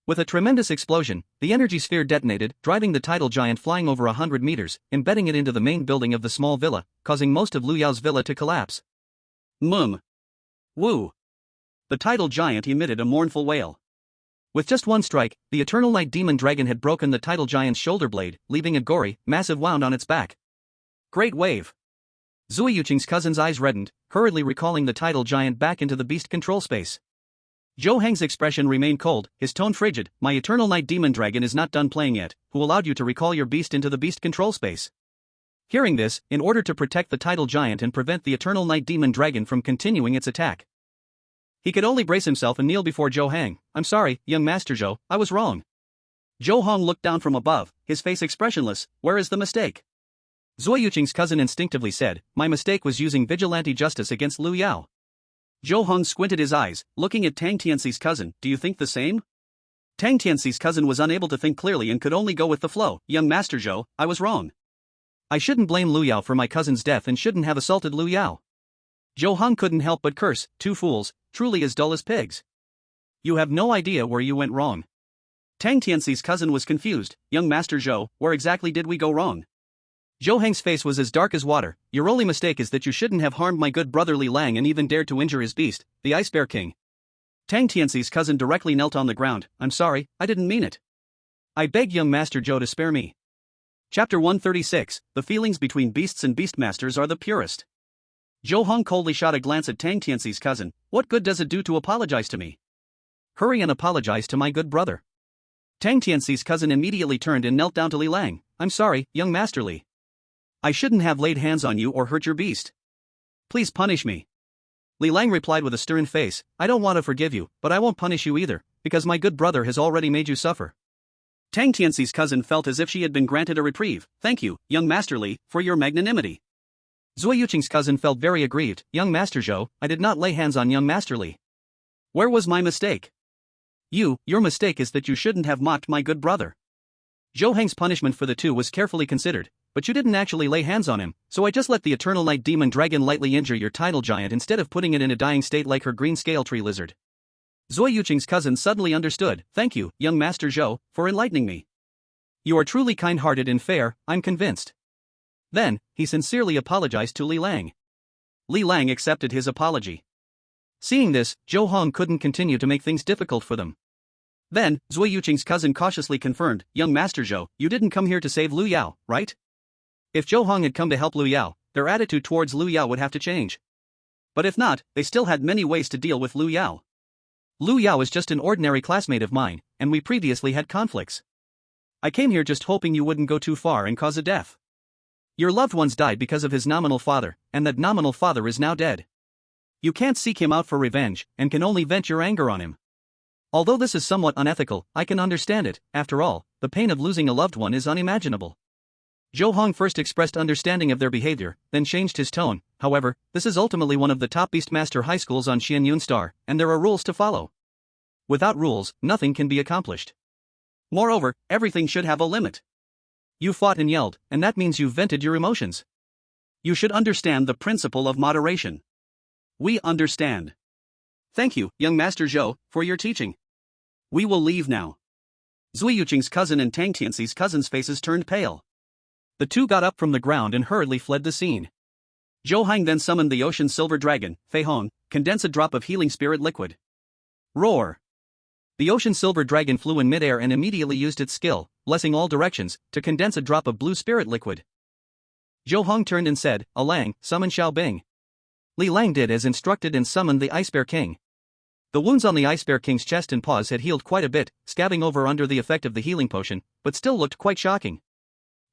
With a tremendous explosion, the energy sphere detonated, driving the tidal giant flying over 100 meters, embedding it into the main building of the small villa, causing most of Lu Yao's villa to collapse. Mum. Woo. The tidal giant emitted a mournful wail. With just one strike, the Eternal Night Demon Dragon had broken the tidal giant's shoulder blade, leaving a gory, massive wound on its back. Great wave. Zui Yuqing's cousin's eyes reddened, hurriedly recalling the tidal giant back into the beast control space. Zhou Heng's expression remained cold, his tone frigid. "My Eternal Night Demon Dragon is not done playing yet. Who allowed you to recall your beast into the beast control space?" Hearing this, in order to protect the tidal giant and prevent the Eternal Night Demon Dragon from continuing its attack, he could only brace himself and kneel before Zhou Heng. "I'm sorry, young Master Zhou, I was wrong." Zhou Heng looked down from above, his face expressionless. "Where is the mistake?" Zui Yuqing's cousin instinctively said, "My mistake was using vigilante justice against Lu Yao." Zhou Heng squinted his eyes, looking at Tang Tianxi's cousin. "Do you think the same?" Tang Tianxi's cousin was unable to think clearly and could only go with the flow. "Young Master Zhou, I was wrong. I shouldn't blame Lu Yao for my cousin's death and shouldn't have assaulted Lu Yao." Zhou Heng couldn't help but curse, "Two fools, truly as dull as pigs. You have no idea where you went wrong." Tang Tianxi's cousin was confused. "Young Master Zhou, where exactly did we go wrong?" Zhou Heng's face was as dark as water. "Your only mistake is that you shouldn't have harmed my good brother Li Lang and even dared to injure his beast, the Ice Bear King." Tang Tianxi's cousin directly knelt on the ground. "I'm sorry, I didn't mean it. I beg young Master Zhou to spare me." Chapter 136, The Feelings Between Beasts and Beastmasters Are the Purest. Zhou Heng coldly shot a glance at Tang Tianxi's cousin. "What good does it do to apologize to me? Hurry and apologize to my good brother." Tang Tianxi's cousin immediately turned and knelt down to Li Lang. "I'm sorry, young Master Li. I shouldn't have laid hands on you or hurt your beast. Please punish me." Li Lang replied with a stern face, "I don't want to forgive you, but I won't punish you either, because my good brother has already made you suffer." Tang Tianxi's cousin felt as if she had been granted a reprieve. "Thank you, young Master Li, for your magnanimity." Zui Yuqing's cousin felt very aggrieved. "Young Master Zhou, I did not lay hands on young Master Li. Where was my mistake?" Your mistake is that you shouldn't have mocked my good brother. Zhou Heng's punishment for the two was carefully considered, but you didn't actually lay hands on him, so I just let the Eternal Night Demon Dragon lightly injure your tidal giant instead of putting it in a dying state like her green scale tree lizard. Zui Yuqing's cousin suddenly understood. "Thank you, young Master Zhou, for enlightening me. You are truly kind-hearted and fair, I'm convinced." Then, he sincerely apologized to Li Lang. Li Lang accepted his apology. Seeing this, Zhou Heng couldn't continue to make things difficult for them. Then, Zui Yuqing's cousin cautiously confirmed, "Young Master Zhou, you didn't come here to save Lu Yao, right?" If Zhou Heng had come to help Lu Yao, their attitude towards Lu Yao would have to change. But if not, they still had many ways to deal with Lu Yao. Lu Yao is just an ordinary classmate of mine, and we previously had conflicts. I came here just hoping you wouldn't go too far and cause a death. Your loved ones died because of his nominal father, and that nominal father is now dead. You can't seek him out for revenge, and can only vent your anger on him. Although this is somewhat unethical, I can understand it. After all, the pain of losing a loved one is unimaginable. Zhou Heng first expressed understanding of their behavior, then changed his tone. However, this is ultimately one of the top Beastmaster high schools on Xianyun Star, and there are rules to follow. Without rules, nothing can be accomplished. Moreover, everything should have a limit. You fought and yelled, and that means you vented your emotions. You should understand the principle of moderation. We understand. Thank you, young Master Zhou, for your teaching. We will leave now. Zui Yuqing's cousin and Tang Tianxi's cousin's faces turned pale. The two got up from the ground and hurriedly fled the scene. Zhou Heng then summoned the ocean silver dragon, Fei Hong, condense a drop of healing spirit liquid. Roar! The ocean silver dragon flew in midair and immediately used its skill, blessing all directions, to condense a drop of blue spirit liquid. Zhou Heng turned and said, "Alang, summon Xiao Bing." Li Lang did as instructed and summoned the Ice Bear King. The wounds on the Ice Bear King's chest and paws had healed quite a bit, scabbing over under the effect of the healing potion, but still looked quite shocking.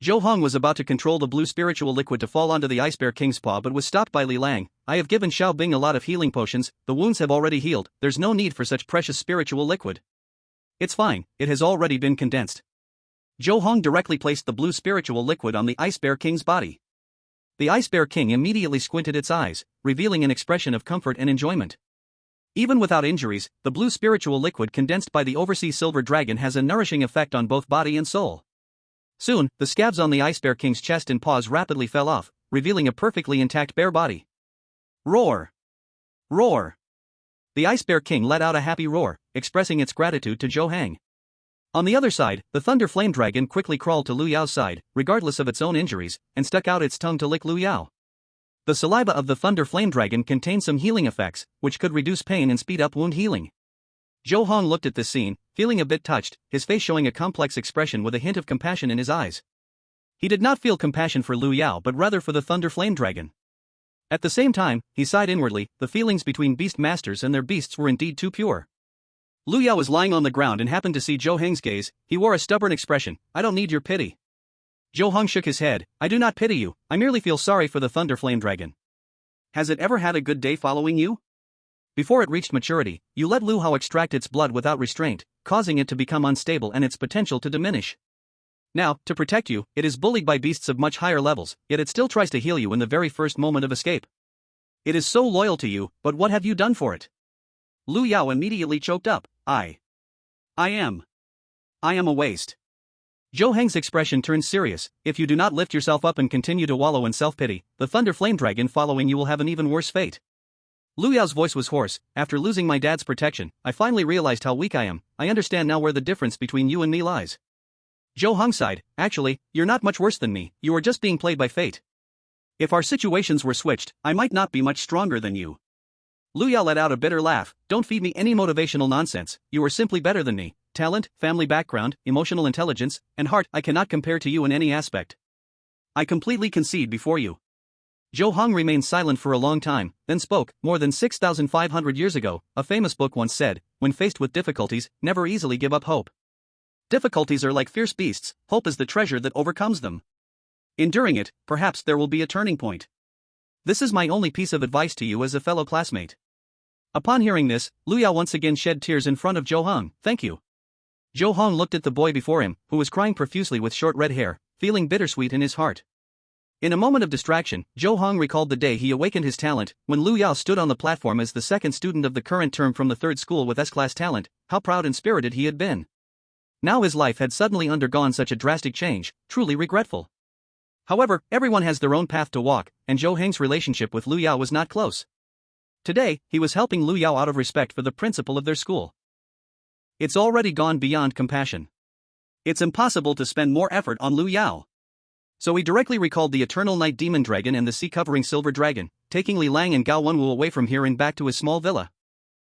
Zhou Heng was about to control the blue spiritual liquid to fall onto the Ice Bear King's paw but was stopped by Li Lang. "I have given Xiao Bing a lot of healing potions, the wounds have already healed, there's no need for such precious spiritual liquid. It's fine, it has already been condensed." Zhou Heng directly placed the blue spiritual liquid on the Ice Bear King's body. The Ice Bear King immediately squinted its eyes, revealing an expression of comfort and enjoyment. Even without injuries, the blue spiritual liquid condensed by the overseas silver dragon has a nourishing effect on both body and soul. Soon, the scabs on the Ice Bear King's chest and paws rapidly fell off, revealing a perfectly intact bare body. Roar! Roar! The Ice Bear King let out a happy roar, expressing its gratitude to Zhou Heng. On the other side, the Thunder Flame Dragon quickly crawled to Lu Yao's side, regardless of its own injuries, and stuck out its tongue to lick Lu Yao. The saliva of the Thunder Flame Dragon contained some healing effects, which could reduce pain and speed up wound healing. Zhou Heng looked at this scene, feeling a bit touched, his face showing a complex expression with a hint of compassion in his eyes. He did not feel compassion for Lu Yao but rather for the Thunder Flame Dragon. At the same time, he sighed inwardly, the feelings between beast masters and their beasts were indeed too pure. Lu Yao was lying on the ground and happened to see Zhou Heng's gaze. He wore a stubborn expression. "I don't need your pity." Zhou Heng shook his head. "I do not pity you, I merely feel sorry for the Thunder Flame Dragon. Has it ever had a good day following you? Before it reached maturity, you let Lu Hao extract its blood without restraint, causing it to become unstable and its potential to diminish. Now, to protect you, it is bullied by beasts of much higher levels, yet it still tries to heal you in the very first moment of escape. It is so loyal to you, but what have you done for it?" Lu Yao immediately choked up. I am a waste." Zhou Heng's expression turned serious. "If you do not lift yourself up and continue to wallow in self-pity, the Thunder Flame Dragon following you will have an even worse fate." Lu Yao's voice was hoarse. "After losing my dad's protection, I finally realized how weak I am. I understand now where the difference between you and me lies." Zhou Heng sighed. "Actually, you're not much worse than me, you are just being played by fate. If our situations were switched, I might not be much stronger than you." Lu Yao let out a bitter laugh. "Don't feed me any motivational nonsense, you are simply better than me. Talent, family background, emotional intelligence, and heart I cannot compare to you in any aspect. I completely concede before you." Zhou Heng remained silent for a long time, then spoke. "More than 6,500 years ago, a famous book once said, when faced with difficulties, never easily give up hope. Difficulties are like fierce beasts, hope is the treasure that overcomes them. Enduring it, perhaps there will be a turning point. This is my only piece of advice to you as a fellow classmate." Upon hearing this, Lu Yao once again shed tears in front of Zhou Heng. "Thank you." Zhou Heng looked at the boy before him, who was crying profusely with short red hair, feeling bittersweet in his heart. In a moment of distraction, Zhou Heng recalled the day he awakened his talent, when Lu Yao stood on the platform as the second student of the current term from the third school with S-class talent, how proud and spirited he had been. Now his life had suddenly undergone such a drastic change, truly regretful. However, everyone has their own path to walk, and Zhou Heng's relationship with Lu Yao was not close. Today, he was helping Lu Yao out of respect for the principal of their school. It's already gone beyond compassion. It's impossible to spend more effort on Lu Yao. So he directly recalled the Eternal Night Demon Dragon and the sea-covering Silver Dragon, taking Li Lang and Gao Wenwu away from here and back to his small villa.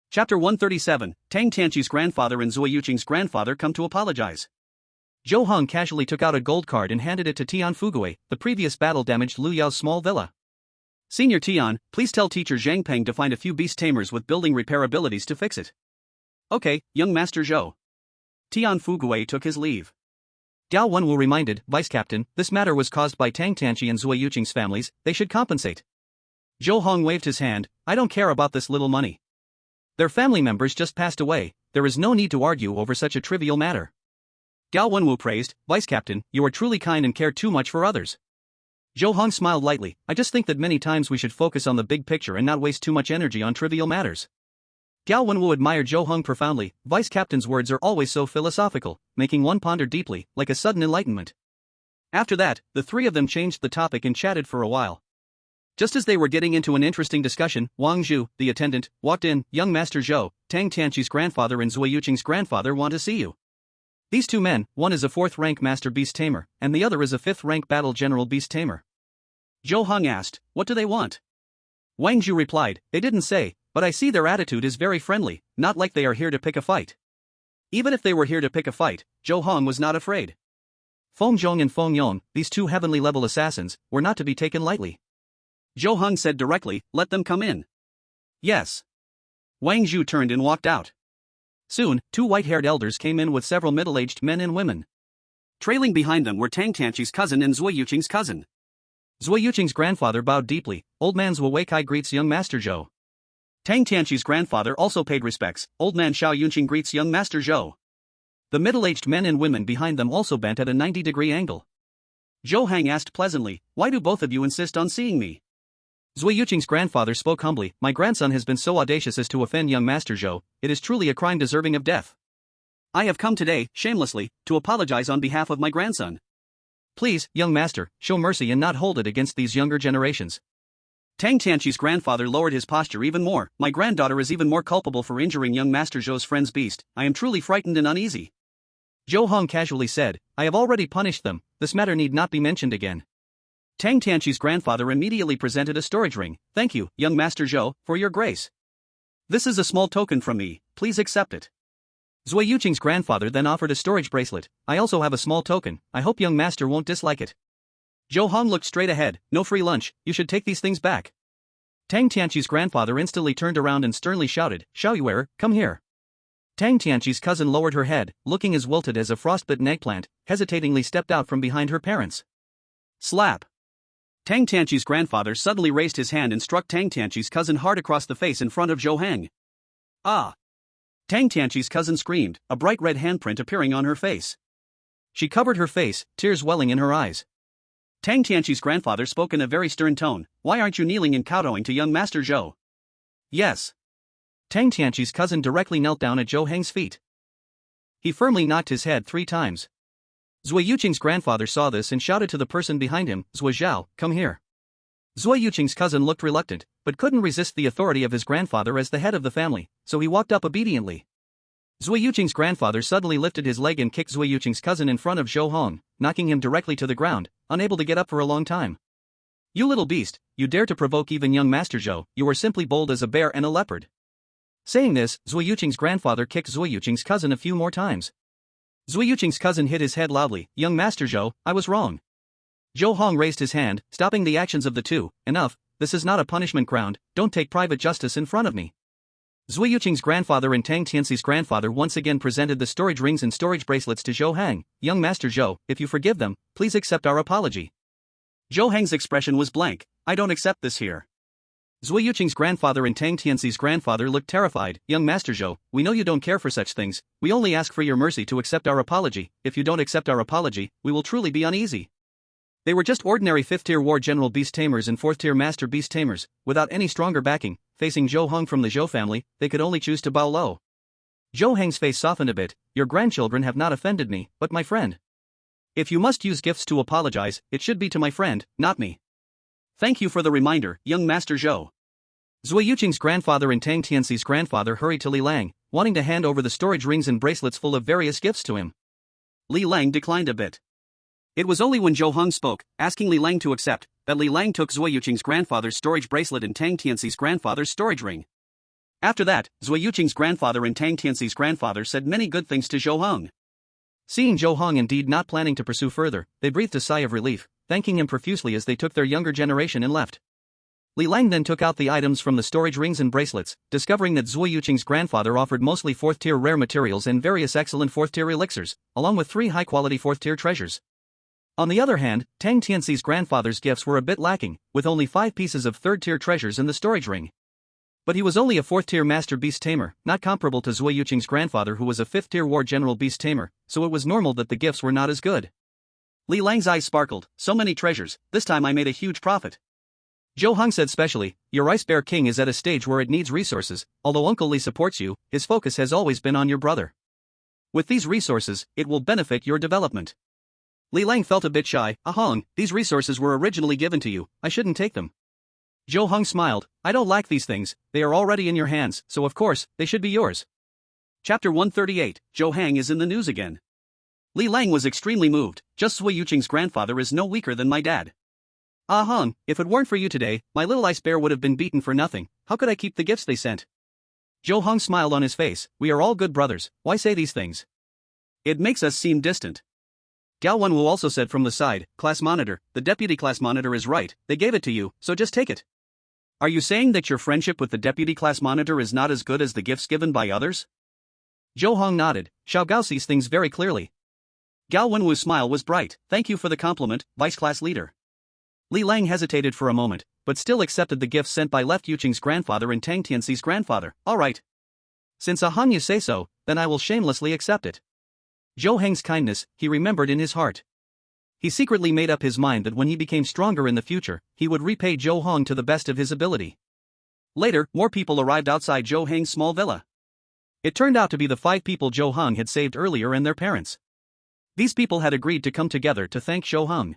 Chapter 137, Tang Tianqi's grandfather and Zui Yuqing's grandfather come to apologize. Zhou Heng casually took out a gold card and handed it to Tian Fugui. The previous battle damaged Lu Yao's small villa. "Senior Tian, please tell teacher Zhang Peng to find a few beast tamers with building repair abilities to fix it." "Okay, young Master Zhou." Tian Fugui took his leave. Gao Wenwu reminded, "Vice Captain, this matter was caused by Tang Tianqi and Zui Yuqing's families, they should compensate." Zhou Heng waved his hand. "I don't care about this little money. Their family members just passed away, there is no need to argue over such a trivial matter." Gao Wenwu praised, Vice Captain, you are truly kind and care too much for others. Zhou Heng smiled lightly, I just think that many times we should focus on the big picture and not waste too much energy on trivial matters. Gao Wenwu admired Zhou Heng profoundly, Vice Captain's words are always so philosophical, making one ponder deeply, like a sudden enlightenment. After that, the three of them changed the topic and chatted for a while. Just as they were getting into an interesting discussion, Wang Zhu, the attendant, walked in, young Master Zhou, Tang Tianqi's grandfather and Zui Yuqing's grandfather want to see you. These two men, one is a 4th-rank Master Beast Tamer, and the other is a 5th-rank Battle General Beast Tamer. Zhou Heng asked, what do they want? Wang Zhu replied, they didn't say, but I see their attitude is very friendly, not like they are here to pick a fight. Even if they were here to pick a fight, Zhou Heng was not afraid. Feng Zhong and Feng Yong, these two heavenly-level assassins, were not to be taken lightly. Zhou Heng said directly, let them come in. Yes. Wang Zhu turned and walked out. Soon, two white-haired elders came in with several middle-aged men and women. Trailing behind them were Tang Tianqi's cousin and Zui Yuqing's cousin. Zui Yuqing's grandfather bowed deeply, old man Zhuo Weikai greets young Master Zhou. Tang Tianqi's grandfather also paid respects, old man Xiao Yunqing greets young Master Zhou. The middle-aged men and women behind them also bent at a 90-degree angle. Zhou Heng asked pleasantly, why do both of you insist on seeing me? Zui Yuqing's grandfather spoke humbly, my grandson has been so audacious as to offend young Master Zhou, it is truly a crime deserving of death. I have come today, shamelessly, to apologize on behalf of my grandson. Please, young master, show mercy and not hold it against these younger generations. Tang Tianqi's grandfather lowered his posture even more, my granddaughter is even more culpable for injuring young Master Zhou's friend's beast, I am truly frightened and uneasy. Zhou Heng casually said, I have already punished them, this matter need not be mentioned again. Tang Tianqi's grandfather immediately presented a storage ring, thank you, young Master Zhou, for your grace. This is a small token from me, please accept it. Zui Yuqing's grandfather then offered a storage bracelet, I also have a small token, I hope young master won't dislike it. Zhou Heng looked straight ahead, no free lunch, you should take these things back. Tang Tianqi's grandfather instantly turned around and sternly shouted, Xiaoyuer, come here. Tang Tianqi's cousin lowered her head, looking as wilted as a frostbitten eggplant, hesitatingly stepped out from behind her parents. Slap. Tang Tianqi's grandfather suddenly raised his hand and struck Tang Tianqi's cousin hard across the face in front of Zhou Heng. Ah! Tang Tianqi's cousin screamed, a bright red handprint appearing on her face. She covered her face, tears welling in her eyes. Tang Tianqi's grandfather spoke in a very stern tone, why aren't you kneeling and kowtowing to young Master Zhou? Yes. Tang Tianqi's cousin directly knelt down at Zhou Heng's feet. He firmly knocked his head 3 times. Zui Yuqing's grandfather saw this and shouted to the person behind him, Zui Zhao, come here. Zui Yuqing's cousin looked reluctant, but couldn't resist the authority of his grandfather as the head of the family, so he walked up obediently. Zui Yuqing's grandfather suddenly lifted his leg and kicked Zui Yuqing's cousin in front of Zhou Heng, knocking him directly to the ground, unable to get up for a long time. You little beast, you dare to provoke even young Master Zhou, you are simply bold as a bear and a leopard. Saying this, Zui Yuqing's grandfather kicked Zui Yuqing's cousin a few more times. Zui Yuqing's cousin hit his head loudly, young Master Zhou, I was wrong. Zhou Heng raised his hand, stopping the actions of the two, enough, this is not a punishment ground, don't take private justice in front of me. Zui Yuqing's grandfather and Tang Tianqi's grandfather once again presented the storage rings and storage bracelets to Zhou Heng, young Master Zhou, if you forgive them, please accept our apology. Zhou Heng's expression was blank, I don't accept this here. Zui Yuqing's grandfather and Tang Tianqi's grandfather looked terrified, young Master Zhou, we know you don't care for such things, we only ask for your mercy to accept our apology, if you don't accept our apology, we will truly be uneasy. They were just ordinary 5th-tier War General Beast Tamers and 4th-tier Master Beast Tamers, without any stronger backing, facing Zhou Heng from the Zhou family, they could only choose to bow low. Zhou Heng's face softened a bit, your grandchildren have not offended me, but my friend. If you must use gifts to apologize, it should be to my friend, not me. Thank you for the reminder, young Master Zhou. Zui Yuqing's grandfather and Tang Tianqi's grandfather hurried to Li Lang, wanting to hand over the storage rings and bracelets full of various gifts to him. Li Lang declined a bit. It was only when Zhou Heng spoke, asking Li Lang to accept, that Li Lang took Zui Yuqing's grandfather's storage bracelet and Tang Tianqi's grandfather's storage ring. After that, Zui Yuqing's grandfather and Tang Tianqi's grandfather said many good things to Zhou Heng. Seeing Zhou Heng indeed not planning to pursue further, they breathed a sigh of relief, thanking him profusely as they took their younger generation and left. Li Lang then took out the items from the storage rings and bracelets, discovering that Zui Yuqing's grandfather offered mostly 4th-tier rare materials and various excellent 4th-tier elixirs, along with 3 high-quality 4th-tier treasures. On the other hand, Tang Tianqi's grandfather's gifts were a bit lacking, with only 5 pieces of 3rd-tier treasures in the storage ring. But he was only a 4th-tier master beast tamer, not comparable to Zui Yuqing's grandfather who was a 5th-tier war general beast tamer, so it was normal that the gifts were not as good. Li Lang's eyes sparkled. So many treasures, this time I made a huge profit. Zhou Heng said specially, your Ice Bear King is at a stage where it needs resources. Although Uncle Li supports you, his focus has always been on your brother. With these resources, it will benefit your development. Li Lang felt a bit shy. Heng, these resources were originally given to you, I shouldn't take them. Zhou Heng smiled, I don't lack these things, they are already in your hands, so of course, they should be yours. Chapter 138, Zhou Heng is in the news again. Li Lang was extremely moved, just Zui Yuqing's grandfather is no weaker than my dad. Heng, if it weren't for you today, my little ice bear would have been beaten for nothing, how could I keep the gifts they sent? Zhou Heng smiled on his face, we are all good brothers, why say these things? It makes us seem distant. Gao Wenwu also said from the side, class monitor, the deputy class monitor is right, they gave it to you, so just take it. Are you saying that your friendship with the deputy class monitor is not as good as the gifts given by others? Zhou Heng nodded, Xiao Gao sees things very clearly. Gao Wenwu's smile was bright, thank you for the compliment, vice class leader. Li Lang hesitated for a moment, but still accepted the gifts sent by Left Yuqing's grandfather and Tang Tianxi's grandfather, alright. Since Heng you say so, then I will shamelessly accept it. Zhou Heng's kindness, he remembered in his heart. He secretly made up his mind that when he became stronger in the future, he would repay Zhou Heng to the best of his ability. Later, more people arrived outside Zhou Heng's small villa. It turned out to be the 5 people Zhou Heng had saved earlier and their parents. These people had agreed to come together to thank Zhou Heng.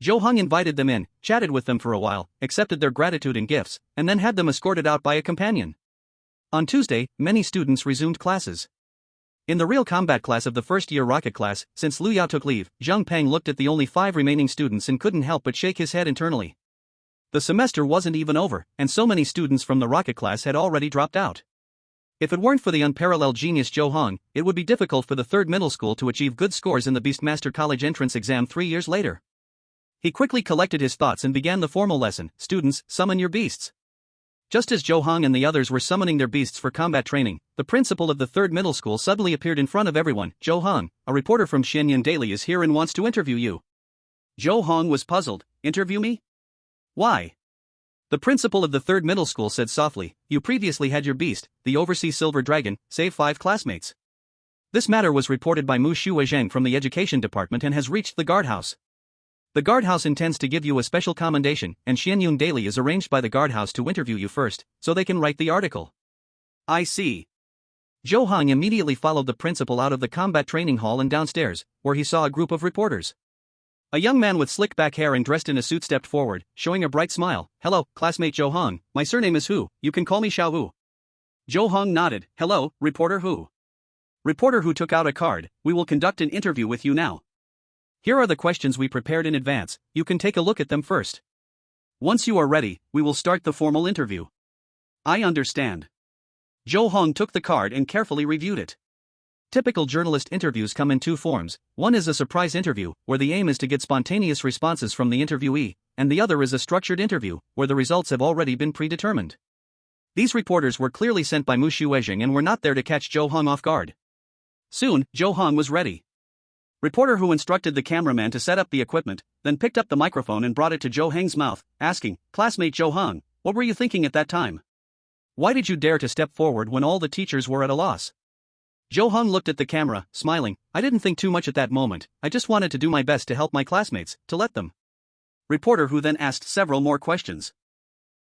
Zhou Heng invited them in, chatted with them for a while, accepted their gratitude and gifts, and then had them escorted out by a companion. On Tuesday, many students resumed classes. In the real combat class of the first-year rocket class, since Lu Yao took leave, Zhang Peng looked at the only 5 remaining students and couldn't help but shake his head internally. The semester wasn't even over, and so many students from the rocket class had already dropped out. If it weren't for the unparalleled genius Zhou Heng, it would be difficult for the 3rd middle school to achieve good scores in the Beastmaster College entrance exam 3 years later. He quickly collected his thoughts and began the formal lesson, students, summon your beasts. Just as Zhou Heng and the others were summoning their beasts for combat training, the principal of the 3rd middle school suddenly appeared in front of everyone. Zhou Heng, a reporter from Xianyun Daily is here and wants to interview you. Zhou Heng was puzzled. Interview me? Why? The principal of the 3rd middle school said softly, you previously had your beast, the overseas silver dragon, save 5 classmates. This matter was reported by Mu Shuozheng from the education department and has reached the guardhouse. The guardhouse intends to give you a special commendation, and Xianyun Daily is arranged by the guardhouse to interview you first, so they can write the article. I see. Zhou Heng immediately followed the principal out of the combat training hall and downstairs, where he saw a group of reporters. A young man with slick back hair and dressed in a suit stepped forward, showing a bright smile. Hello, classmate Zhou Heng, my surname is Hu, you can call me Xiao Wu. Zhou Heng nodded. Hello, reporter Hu. Reporter Hu took out a card. We will conduct an interview with you now. Here are the questions we prepared in advance, you can take a look at them first. Once you are ready, we will start the formal interview. I understand. Zhou Heng took the card and carefully reviewed it. Typical journalist interviews come in 2 forms, one is a surprise interview, where the aim is to get spontaneous responses from the interviewee, and the other is a structured interview, where the results have already been predetermined. These reporters were clearly sent by Mu Shuozheng and were not there to catch Zhou Heng off guard. Soon, Zhou Heng was ready. Reporter Hu instructed the cameraman to set up the equipment, then picked up the microphone and brought it to Zhou Heng's mouth, asking, classmate Zhou Heng, what were you thinking at that time? Why did you dare to step forward when all the teachers were at a loss? Zhou Heng looked at the camera, smiling, I didn't think too much at that moment, I just wanted to do my best to help my classmates, to let them. Reporter Hu then asked several more questions.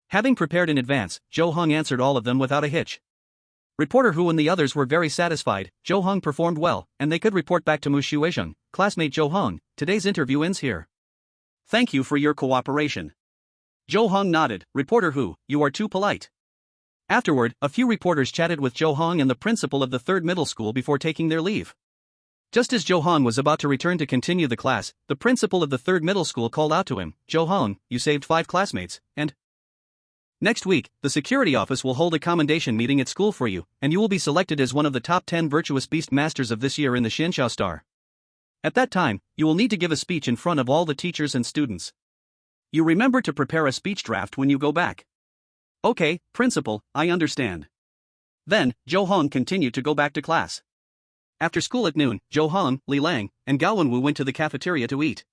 Having prepared in advance, Zhou Heng answered all of them without a hitch. Reporter Hu and the others were very satisfied, Zhou Heng performed well, and they could report back to Mu Shuozheng, classmate Zhou Heng, today's interview ends here. Thank you for your cooperation. Zhou Heng nodded, reporter Hu, you are too polite. Afterward, a few reporters chatted with Zhou Heng and the principal of the 3rd middle school before taking their leave. Just as Zhou Heng was about to return to continue the class, the principal of the 3rd middle school called out to him, Zhou Heng, you saved 5 classmates, and next week, the security office will hold a commendation meeting at school for you, and you will be selected as one of the top 10 virtuous beast masters of this year in the Xianxiao Star. At that time, you will need to give a speech in front of all the teachers and students. You remember to prepare a speech draft when you go back. Okay, principal, I understand. Then, Zhou Heng continued to go back to class. After school at noon, Zhou Heng, Li Lang, and Gao Wenwu went to the cafeteria to eat.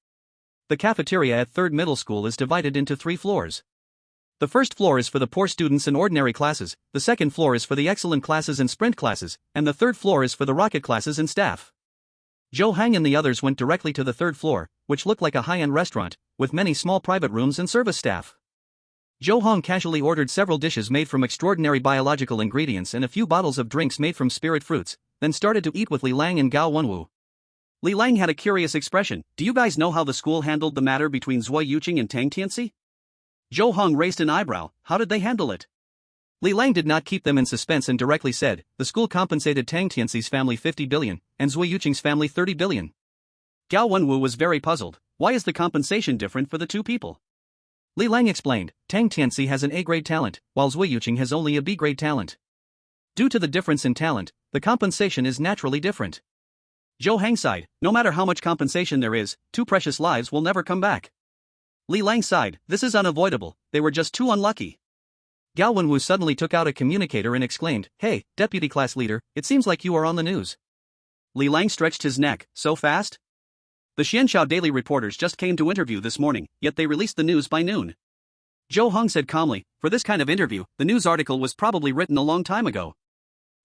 The cafeteria at 3rd middle school is divided into 3 floors. The first floor is for the poor students and ordinary classes, the second floor is for the excellent classes and sprint classes, and the third floor is for the rocket classes and staff. Zhou Heng and the others went directly to the third floor, which looked like a high-end restaurant, with many small private rooms and service staff. Zhou Heng casually ordered several dishes made from extraordinary biological ingredients and a few bottles of drinks made from spirit fruits, then started to eat with Li Lang and Gao Wenwu. Li Lang had a curious expression. Do you guys know how the school handled the matter between Zui Yuqing and Tang Tianxi? Zhou Heng raised an eyebrow. How did they handle it? Li Lang did not keep them in suspense and directly said, the school compensated Tang Tianxi's family 50 billion, and Zui Yuqing's family 30 billion. Gao Wenwu was very puzzled. Why is the compensation different for the two people? Li Lang explained, Tang Tianxi has an A-grade talent, while Zui Yuqing has only a B-grade talent. Due to the difference in talent, the compensation is naturally different. Zhou Heng sighed. No matter how much compensation there is, two precious lives will never come back. Li Lang sighed. This is unavoidable, they were just too unlucky. Gao Wenwu suddenly took out a communicator and exclaimed, hey, deputy class leader, it seems like you are on the news. Li Lang stretched his neck. So fast? The Xianxiao Daily reporters just came to interview this morning, yet they released the news by noon. Zhou Heng said calmly, for this kind of interview, the news article was probably written a long time ago.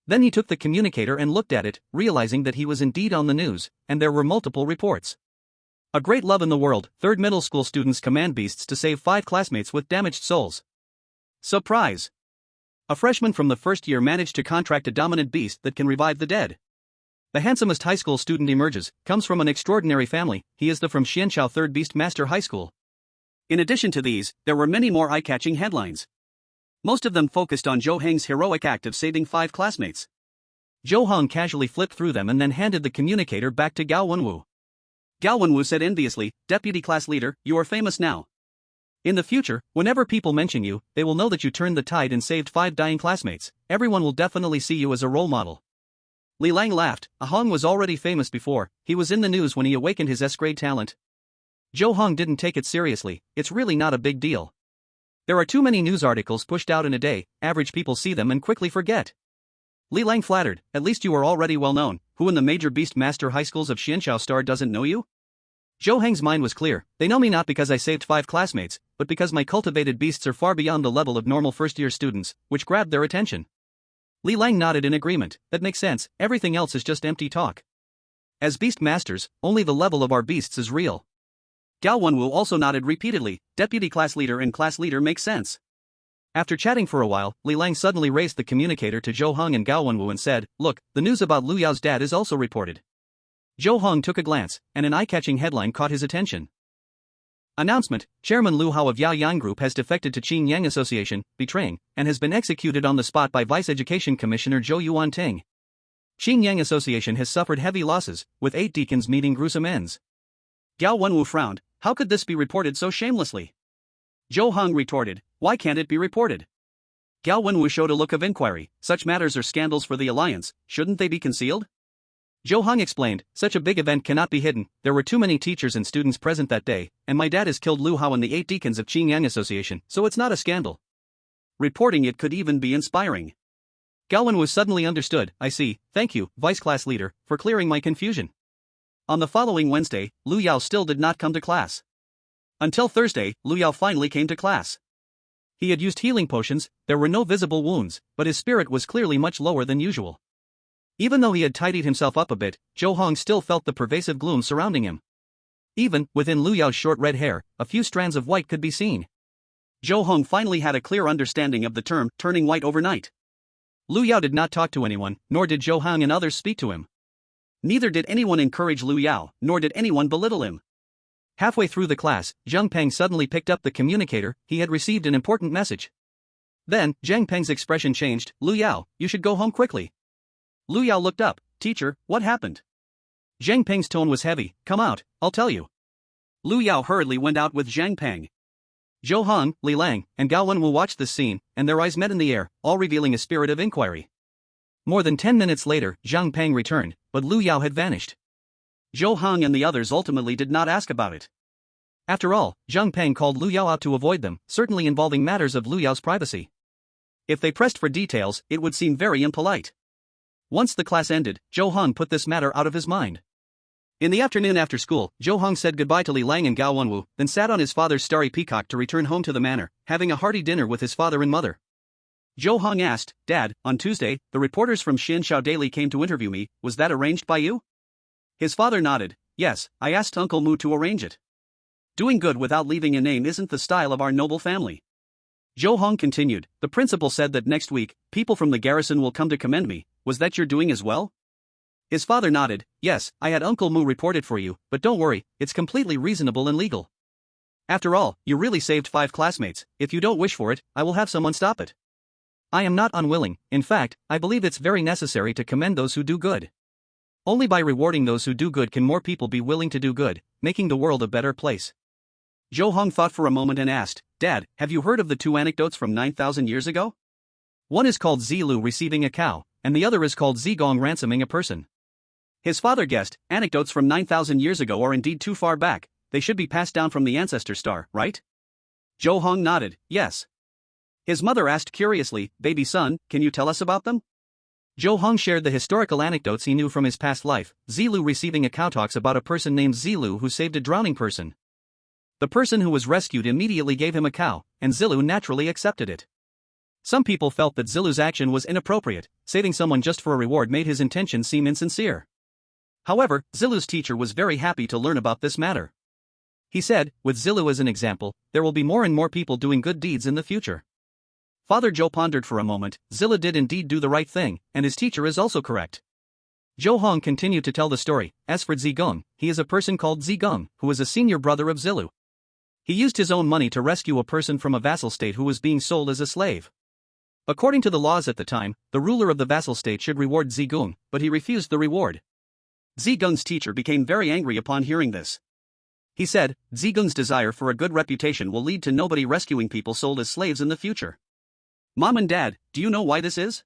Then he took the communicator and looked at it, realizing that he was indeed on the news, and there were multiple reports. A great love in the world, third middle school students command beasts to save 5 classmates with damaged souls. Surprise! A freshman from the first year managed to contract a dominant beast that can revive the dead. The handsomest high school student emerges, comes from an extraordinary family, he is from Xianxiao 3rd Beast Master High School. In addition to these, there were many more eye-catching headlines. Most of them focused on Zhou Heng's heroic act of saving 5 classmates. Zhou Heng casually flipped through them and then handed the communicator back to Gao Wenwu. Gao Wenwu said enviously, Deputy Class Leader, you are famous now. In the future, whenever people mention you, they will know that you turned the tide and saved 5 dying classmates. Everyone will definitely see you as a role model. Li Lang laughed. Heng was already famous before, he was in the news when he awakened his S-grade talent. Zhou Heng didn't take it seriously, it's really not a big deal. There are too many news articles pushed out in a day, average people see them and quickly forget. Li Lang flattered, at least you are already well known. Who in the major beast master high schools of Xianxiao Star doesn't know you? Zhou Heng's mind was clear, they know me not because I saved 5 classmates, but because my cultivated beasts are far beyond the level of normal first-year students, which grabbed their attention. Li Lang nodded in agreement, that makes sense, everything else is just empty talk. As beast masters, only the level of our beasts is real. Gao Wenwu also nodded repeatedly, deputy class leader and class leader makes sense. After chatting for a while, Li Lang suddenly raised the communicator to Zhou Heng and Gao Wenwu and said, look, the news about Lu Yao's dad is also reported. Zhou Heng took a glance, and an eye-catching headline caught his attention. Announcement, Chairman Lu Hao of Yao Yang Group has defected to Qin Yang Association, betraying, and has been executed on the spot by Vice Education Commissioner Zhou Yuanting. Qin Yang Association has suffered heavy losses, with 8 deacons meeting gruesome ends. Gao Wenwu frowned, how could this be reported so shamelessly? Zhou Heng retorted, why can't it be reported? Gao Wenwu showed a look of inquiry, such matters are scandals for the alliance, shouldn't they be concealed? Zhou Heng explained, such a big event cannot be hidden, there were too many teachers and students present that day, and my dad has killed Lu Hao and the 8 deacons of Qin Yang Association, so it's not a scandal. Reporting it could even be inspiring. Gao Wenwu suddenly understood, I see, thank you, Vice Class Leader, for clearing my confusion. On the following Wednesday, Lu Yao still did not come to class. Until Thursday, Lu Yao finally came to class. He had used healing potions, there were no visible wounds, but his spirit was clearly much lower than usual. Even though he had tidied himself up a bit, Zhou Heng still felt the pervasive gloom surrounding him. Even, within Lu Yao's short red hair, a few strands of white could be seen. Zhou Heng finally had a clear understanding of the term, turning white overnight. Lu Yao did not talk to anyone, nor did Zhou Heng and others speak to him. Neither did anyone encourage Lu Yao, nor did anyone belittle him. Halfway through the class, Zhang Peng suddenly picked up the communicator, he had received an important message. Then, Zhang Peng's expression changed, Lu Yao, you should go home quickly. Lu Yao looked up, teacher, what happened? Zhang Peng's tone was heavy, come out, I'll tell you. Lu Yao hurriedly went out with Zhang Peng. Zhou Heng, Li Lang, and Gao Wenwu watched this scene, and their eyes met in the air, all revealing a spirit of inquiry. More than 10 minutes later, Zhang Peng returned, but Lu Yao had vanished. Zhou Heng and the others ultimately did not ask about it. After all, Zhang Peng called Lu Yao out to avoid them, certainly involving matters of Lu Yao's privacy. If they pressed for details, it would seem very impolite. Once the class ended, Zhou Heng put this matter out of his mind. In the afternoon after school, Zhou Heng said goodbye to Li Lang and Gao Wenwu, then sat on his father's starry peacock to return home to the manor, having a hearty dinner with his father and mother. Zhou Heng asked, "Dad, on Tuesday, the reporters from Xianxiao Daily came to interview me, was that arranged by you?" His father nodded. "Yes, I asked Uncle Mu to arrange it. Doing good without leaving a name isn't the style of our noble family." Zhou Heng continued, "The principal said that next week, people from the garrison will come to commend me, was that your doing as well?" His father nodded. "Yes, I had Uncle Mu report it for you, but don't worry, it's completely reasonable and legal. After all, you really saved 5 classmates, if you don't wish for it, I will have someone stop it. I am not unwilling, in fact, I believe it's very necessary to commend those who do good. Only by rewarding those who do good can more people be willing to do good, making the world a better place." Zhou Heng thought for a moment and asked, "Dad, have you heard of the 2 anecdotes from 9,000 years ago? One is called Zilu receiving a cow, and the other is called Zigong ransoming a person." His father guessed, anecdotes from 9,000 years ago are indeed too far back, they should be passed down from the ancestor star, right? Zhou Heng nodded, yes. His mother asked curiously, "Baby son, can you tell us about them?" Zhou Heng shared the historical anecdotes he knew from his past life. Zilu receiving a cow talks about a person named Zilu who saved a drowning person. The person who was rescued immediately gave him a cow, and Zilu naturally accepted it. Some people felt that Zilu's action was inappropriate, saving someone just for a reward made his intention seem insincere. However, Zilu's teacher was very happy to learn about this matter. He said, with Zilu as an example, there will be more and more people doing good deeds in the future. Father Zhou pondered for a moment. Zilu did indeed do the right thing, and his teacher is also correct. Zhou Heng continued to tell the story. As for Zigong, he is a person called Zigong, who is a senior brother of Zilu. He used his own money to rescue a person from a vassal state who was being sold as a slave. According to the laws at the time, the ruler of the vassal state should reward Zigong, but he refused the reward. Zigong's teacher became very angry upon hearing this. He said, "Zigong's desire for a good reputation will lead to nobody rescuing people sold as slaves in the future." Mom and Dad, do you know why this is?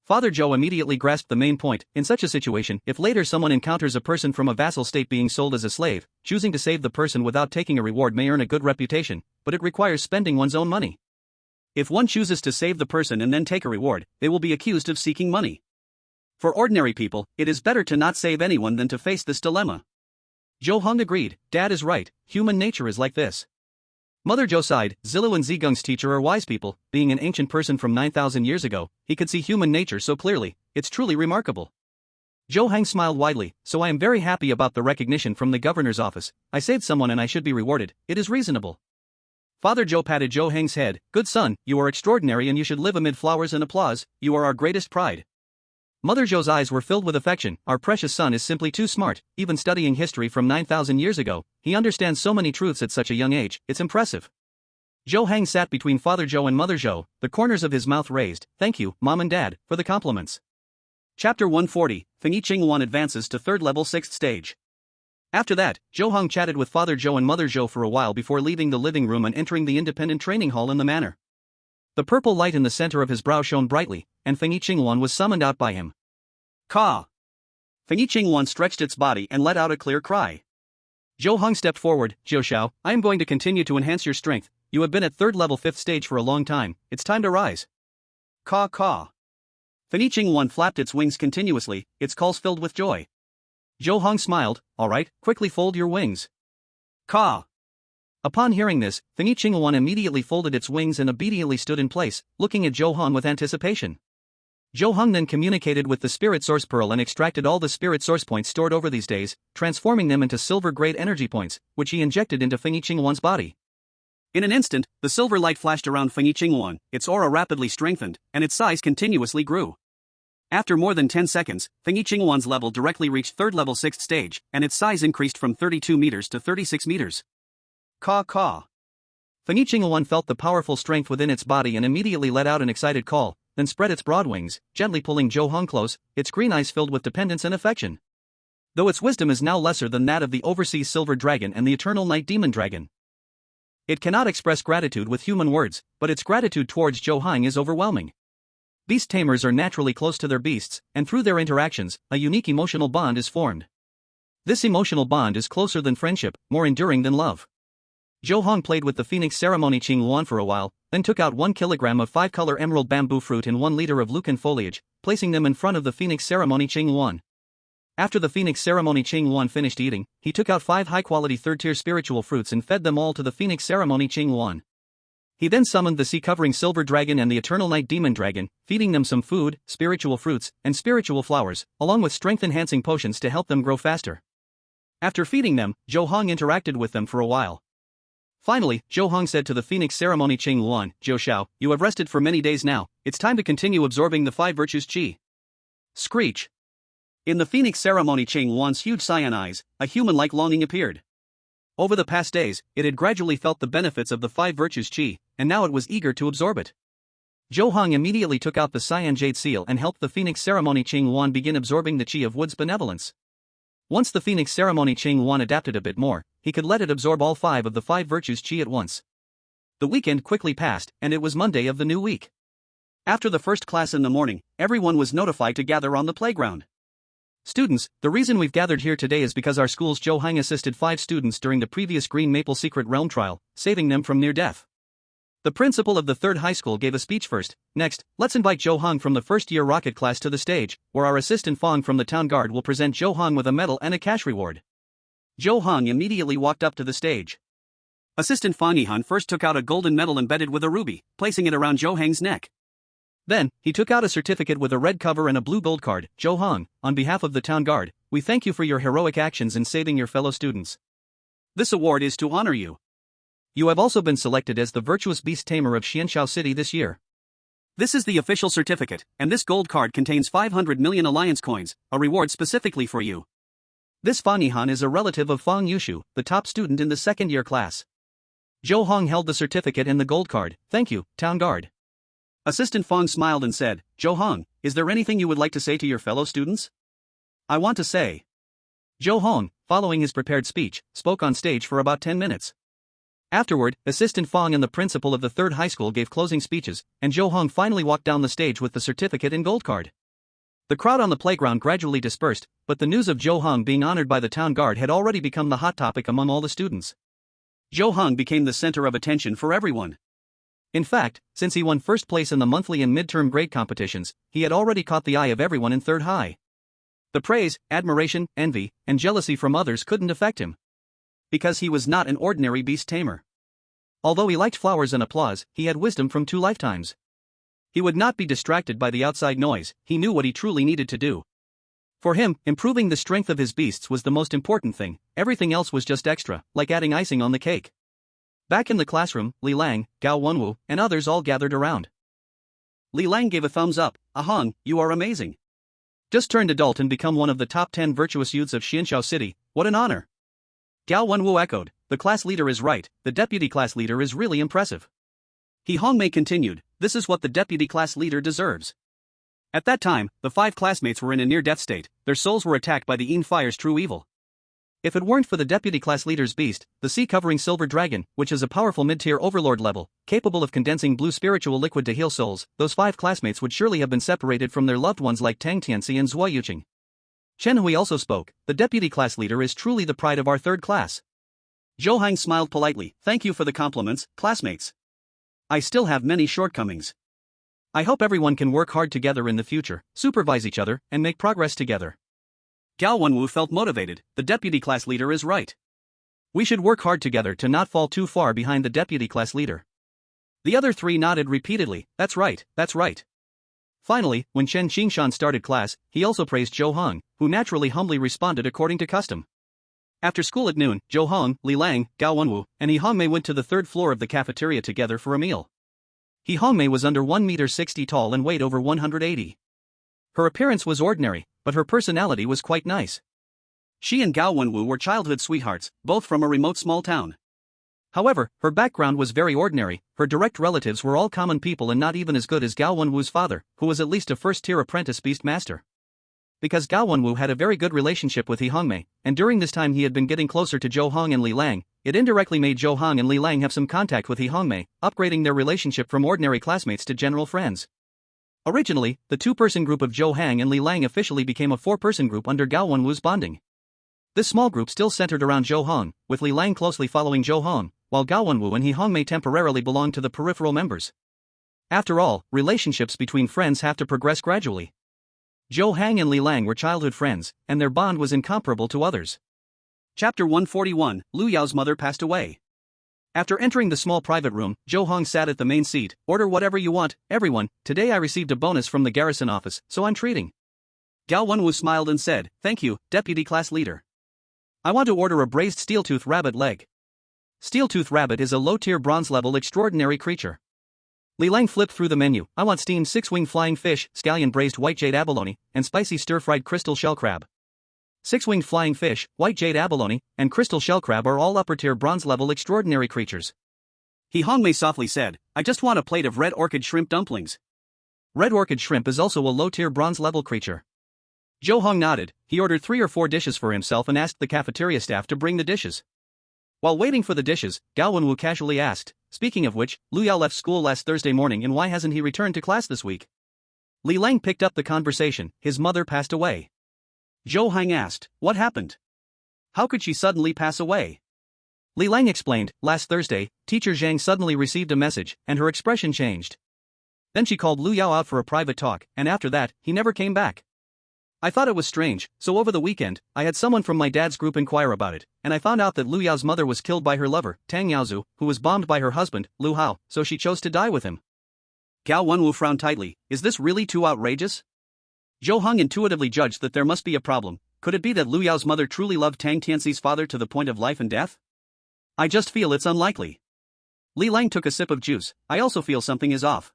Father Zhou immediately grasped the main point. In such a situation, if later someone encounters a person from a vassal state being sold as a slave, choosing to save the person without taking a reward may earn a good reputation, but it requires spending one's own money. If one chooses to save the person and then take a reward, they will be accused of seeking money. For ordinary people, it is better to not save anyone than to face this dilemma. Zhou Heng agreed. Dad is right, human nature is like this. Mother Zhou sighed. Zilu and Zigong's teacher are wise people. Being an ancient person from 9,000 years ago, he could see human nature so clearly, it's truly remarkable. Zhou Heng smiled widely. So I am very happy about the recognition from the governor's office. I saved someone and I should be rewarded, it is reasonable. Father Zhou patted Zhou Heng's head. Good son, you are extraordinary and you should live amid flowers and applause, you are our greatest pride. Mother Zhou's eyes were filled with affection. Our precious son is simply too smart, even studying history from 9,000 years ago, he understands so many truths at such a young age, it's impressive. Zhou Heng sat between Father Zhou and Mother Zhou, the corners of his mouth raised. Thank you, Mom and Dad, for the compliments. Chapter 140, Fengyi Azure advances to 3rd level 6th stage. After that, Zhou Heng chatted with Father Zhou and Mother Zhou for a while before leaving the living room and entering the independent training hall in the manor. The purple light in the center of his brow shone brightly, and Fengyi Azure was summoned out by him. Caw! Fengyi Azure stretched its body and let out a clear cry. Zhou Heng stepped forward. Jiuxiao, I am going to continue to enhance your strength. You have been at 3rd level 5th stage for a long time, it's time to rise. Caw caw. Fengyi Azure flapped its wings continuously, its calls filled with joy. Zhou Heng smiled. All right, quickly fold your wings. Caw. Upon hearing this, Fengyi Azure immediately folded its wings and obediently stood in place, looking at Zhou Heng with anticipation. Zhou Heng then communicated with the Spirit Source Pearl and extracted all the Spirit Source points stored over these days, transforming them into silver-grade energy points, which he injected into Fengyi Azure's body. In an instant, the silver light flashed around Fengyi Azure, its aura rapidly strengthened, and its size continuously grew. After more than 10 seconds, Fengyi Azure's level directly reached 3rd level 6th stage, and its size increased from 32 meters to 36 meters. Caw caw. Fengyi Azure felt the powerful strength within its body and immediately let out an excited call, then spread its broad wings, gently pulling Zhou Heng close, its green eyes filled with dependence and affection. Though its wisdom is now lesser than that of the overseas silver dragon and the eternal night demon dragon. It cannot express gratitude with human words, but its gratitude towards Zhou Heng is overwhelming. Beast tamers are naturally close to their beasts, and through their interactions, a unique emotional bond is formed. This emotional bond is closer than friendship, more enduring than love. Zhou Heng played with the Phoenix Ceremony Qing Luan for a while, then took out 1 kilogram of 5-color emerald bamboo fruit and 1 liter of Lucan foliage, placing them in front of the Phoenix Ceremony Qing Luan. After the Phoenix ceremony, Qing Luan finished eating, he took out 5 high-quality third-tier spiritual fruits and fed them all to the Phoenix ceremony Qing Luan. He then summoned the sea-covering silver dragon and the eternal night demon dragon, feeding them some food, spiritual fruits, and spiritual flowers, along with strength-enhancing potions to help them grow faster. After feeding them, Zhou Heng interacted with them for a while. Finally, Zhou Heng said to the Phoenix ceremony Qing Luan, "Zhou Xiao, you have rested for many days now, it's time to continue absorbing the 5 virtues qi." Screech. In the Phoenix ceremony Qing Luan's huge cyan eyes, a human-like longing appeared. Over the past days, it had gradually felt the benefits of the 5 virtues qi, and now it was eager to absorb it. Zhou Heng immediately took out the cyan jade seal and helped the Phoenix ceremony Qing Luan begin absorbing the qi of wood's benevolence. Once the Phoenix ceremony Qing Luan adapted a bit more, he could let it absorb all 5 of the 5 virtues qi at once. The weekend quickly passed, and it was Monday of the new week. After the first class in the morning, everyone was notified to gather on the playground. "Students, the reason we've gathered here today is because our school's Zhou Heng assisted 5 students during the previous Green Maple Secret Realm trial, saving them from near death." The principal of the 3rd high school gave a speech first. "Next, let's invite Zhou Heng from the first-year rocket class to the stage, where our assistant Fong from the town guard will present Zhou Heng with a medal and a cash reward." Zhou Heng immediately walked up to the stage. Assistant Fengyi Azure first took out a golden medal embedded with a ruby, placing it around Zhou Heng's neck. Then, he took out a certificate with a red cover and a blue gold card. "Zhou Heng, on behalf of the town guard, we thank you for your heroic actions in saving your fellow students. This award is to honor you. You have also been selected as the virtuous beast tamer of Xianxiao City this year. This is the official certificate, and this gold card contains 500 million alliance coins, a reward specifically for you. This Fengyi Han is a relative of Feng Yushu, the top student in the 2nd-year class." Zhou Heng held the certificate and the gold card. "Thank you, town guard." Assistant Feng smiled and said, "Zhou Heng, is there anything you would like to say to your fellow students?" "I want to say." Zhou Heng, following his prepared speech, spoke on stage for about 10 minutes. Afterward, Assistant Feng and the principal of the 3rd high school gave closing speeches, and Zhou Heng finally walked down the stage with the certificate and gold card. The crowd on the playground gradually dispersed, but the news of Zhou Heng being honored by the town guard had already become the hot topic among all the students. Zhou Heng became the center of attention for everyone. In fact, since he won first place in the monthly and midterm grade competitions, he had already caught the eye of everyone in 3rd high. The praise, admiration, envy, and jealousy from others couldn't affect him. Because he was not an ordinary beast tamer. Although he liked flowers and applause, he had wisdom from 2 lifetimes. He would not be distracted by the outside noise, he knew what he truly needed to do. For him, improving the strength of his beasts was the most important thing, everything else was just extra, like adding icing on the cake. Back in the classroom, Li Lang, Gao Wenwu, and others all gathered around. Li Lang gave a thumbs up. "Heng, you are amazing. Just turned adult and become one of the top 10 virtuous youths of Xianxiao City, what an honor." Gao Wenwu echoed, "The class leader is right, the deputy class leader is really impressive." He Hongmei continued, "This is what the deputy class leader deserves." At that time, the 5 classmates were in a near-death state, their souls were attacked by the Yin Fire's true evil. If it weren't for the deputy class leader's beast, the sea-covering silver dragon, which is a powerful mid-tier overlord level, capable of condensing blue spiritual liquid to heal souls, those 5 classmates would surely have been separated from their loved ones like Tang Tianxi and Zhuo Yuqing. Chen Hui also spoke, "The deputy class leader is truly the pride of our 3rd class." Zhou Heng smiled politely, "Thank you for the compliments, classmates. I still have many shortcomings. I hope everyone can work hard together in the future, supervise each other, and make progress together." Gao Wenwu felt motivated, the deputy class leader is right. We should work hard together to not fall too far behind the deputy class leader. The other 3 nodded repeatedly, "That's right, that's right." Finally, when Chen Qingshan started class, he also praised Zhou Heng, who naturally humbly responded according to custom. After school at noon, Zhou Heng, Li Lang, Gao Wenwu, and He Hongmei went to the 3rd floor of the cafeteria together for a meal. He Hongmei was under 1 meter tall and weighed over 180. Her appearance was ordinary, but her personality was quite nice. She and Gao Wenwu were childhood sweethearts, both from a remote small town. However, her background was very ordinary, her direct relatives were all common people and not even as good as Gao Wenwu's father, who was at least a first-tier apprentice beast master. Because Gao Wenwu had a very good relationship with He Hongmei, and during this time he had been getting closer to Zhou Heng and Li Lang, it indirectly made Zhou Heng and Li Lang have some contact with He Hongmei, upgrading their relationship from ordinary classmates to general friends. Originally, the 2-person group of Zhou Heng and Li Lang officially became a 4-person group under Gao Wenwu's bonding. This small group still centered around Zhou Heng, with Li Lang closely following Zhou Heng, while Gao Wenwu and He Hongmei temporarily belonged to the peripheral members. After all, relationships between friends have to progress gradually. Zhou Heng and Li Lang were childhood friends, and their bond was incomparable to others. Chapter 141, Lu Yao's mother passed away. After entering the small private room, Zhou Heng sat at the main seat. Order whatever you want, everyone. Today I received a bonus from the garrison office, so I'm treating. Gao Wenwu smiled and said, "Thank you, deputy class leader. I want to order a braised steel-tooth rabbit leg. Steel-tooth rabbit is a low-tier bronze-level extraordinary creature." Li Lang flipped through the menu. "I want steamed six-wing flying fish, scallion braised white jade abalone, and spicy stir-fried crystal shell crab." Six-winged flying fish, white jade abalone, and crystal shell crab are all upper-tier bronze-level extraordinary creatures. He Hongmei softly said, "I just want a plate of red orchid shrimp dumplings." Red orchid shrimp is also a low-tier bronze-level creature. Zhou Heng nodded. He ordered 3 or 4 dishes for himself and asked the cafeteria staff to bring the dishes. While waiting for the dishes, Gao Wenwu casually asked, "Speaking of which, Lu Yao left school last Thursday morning and why hasn't he returned to class this week?" Li Lang picked up the conversation. "His mother passed away." Zhou Heng asked, "What happened? How could she suddenly pass away?" Li Lang explained, "Last Thursday, teacher Zhang suddenly received a message, and her expression changed. Then she called Lu Yao out for a private talk, and after that, he never came back. I thought it was strange, so over the weekend, I had someone from my dad's group inquire about it, and I found out that Lu Yao's mother was killed by her lover, Tang Yaozu, who was bombed by her husband, Lu Hao, so she chose to die with him." Gao Wenwu frowned tightly. "Is this really too outrageous?" Zhou Heng intuitively judged that there must be a problem. Could it be that Lu Yao's mother truly loved Tang Tianxi's father to the point of life and death? "I just feel it's unlikely." Li Lang took a sip of juice. "I also feel something is off."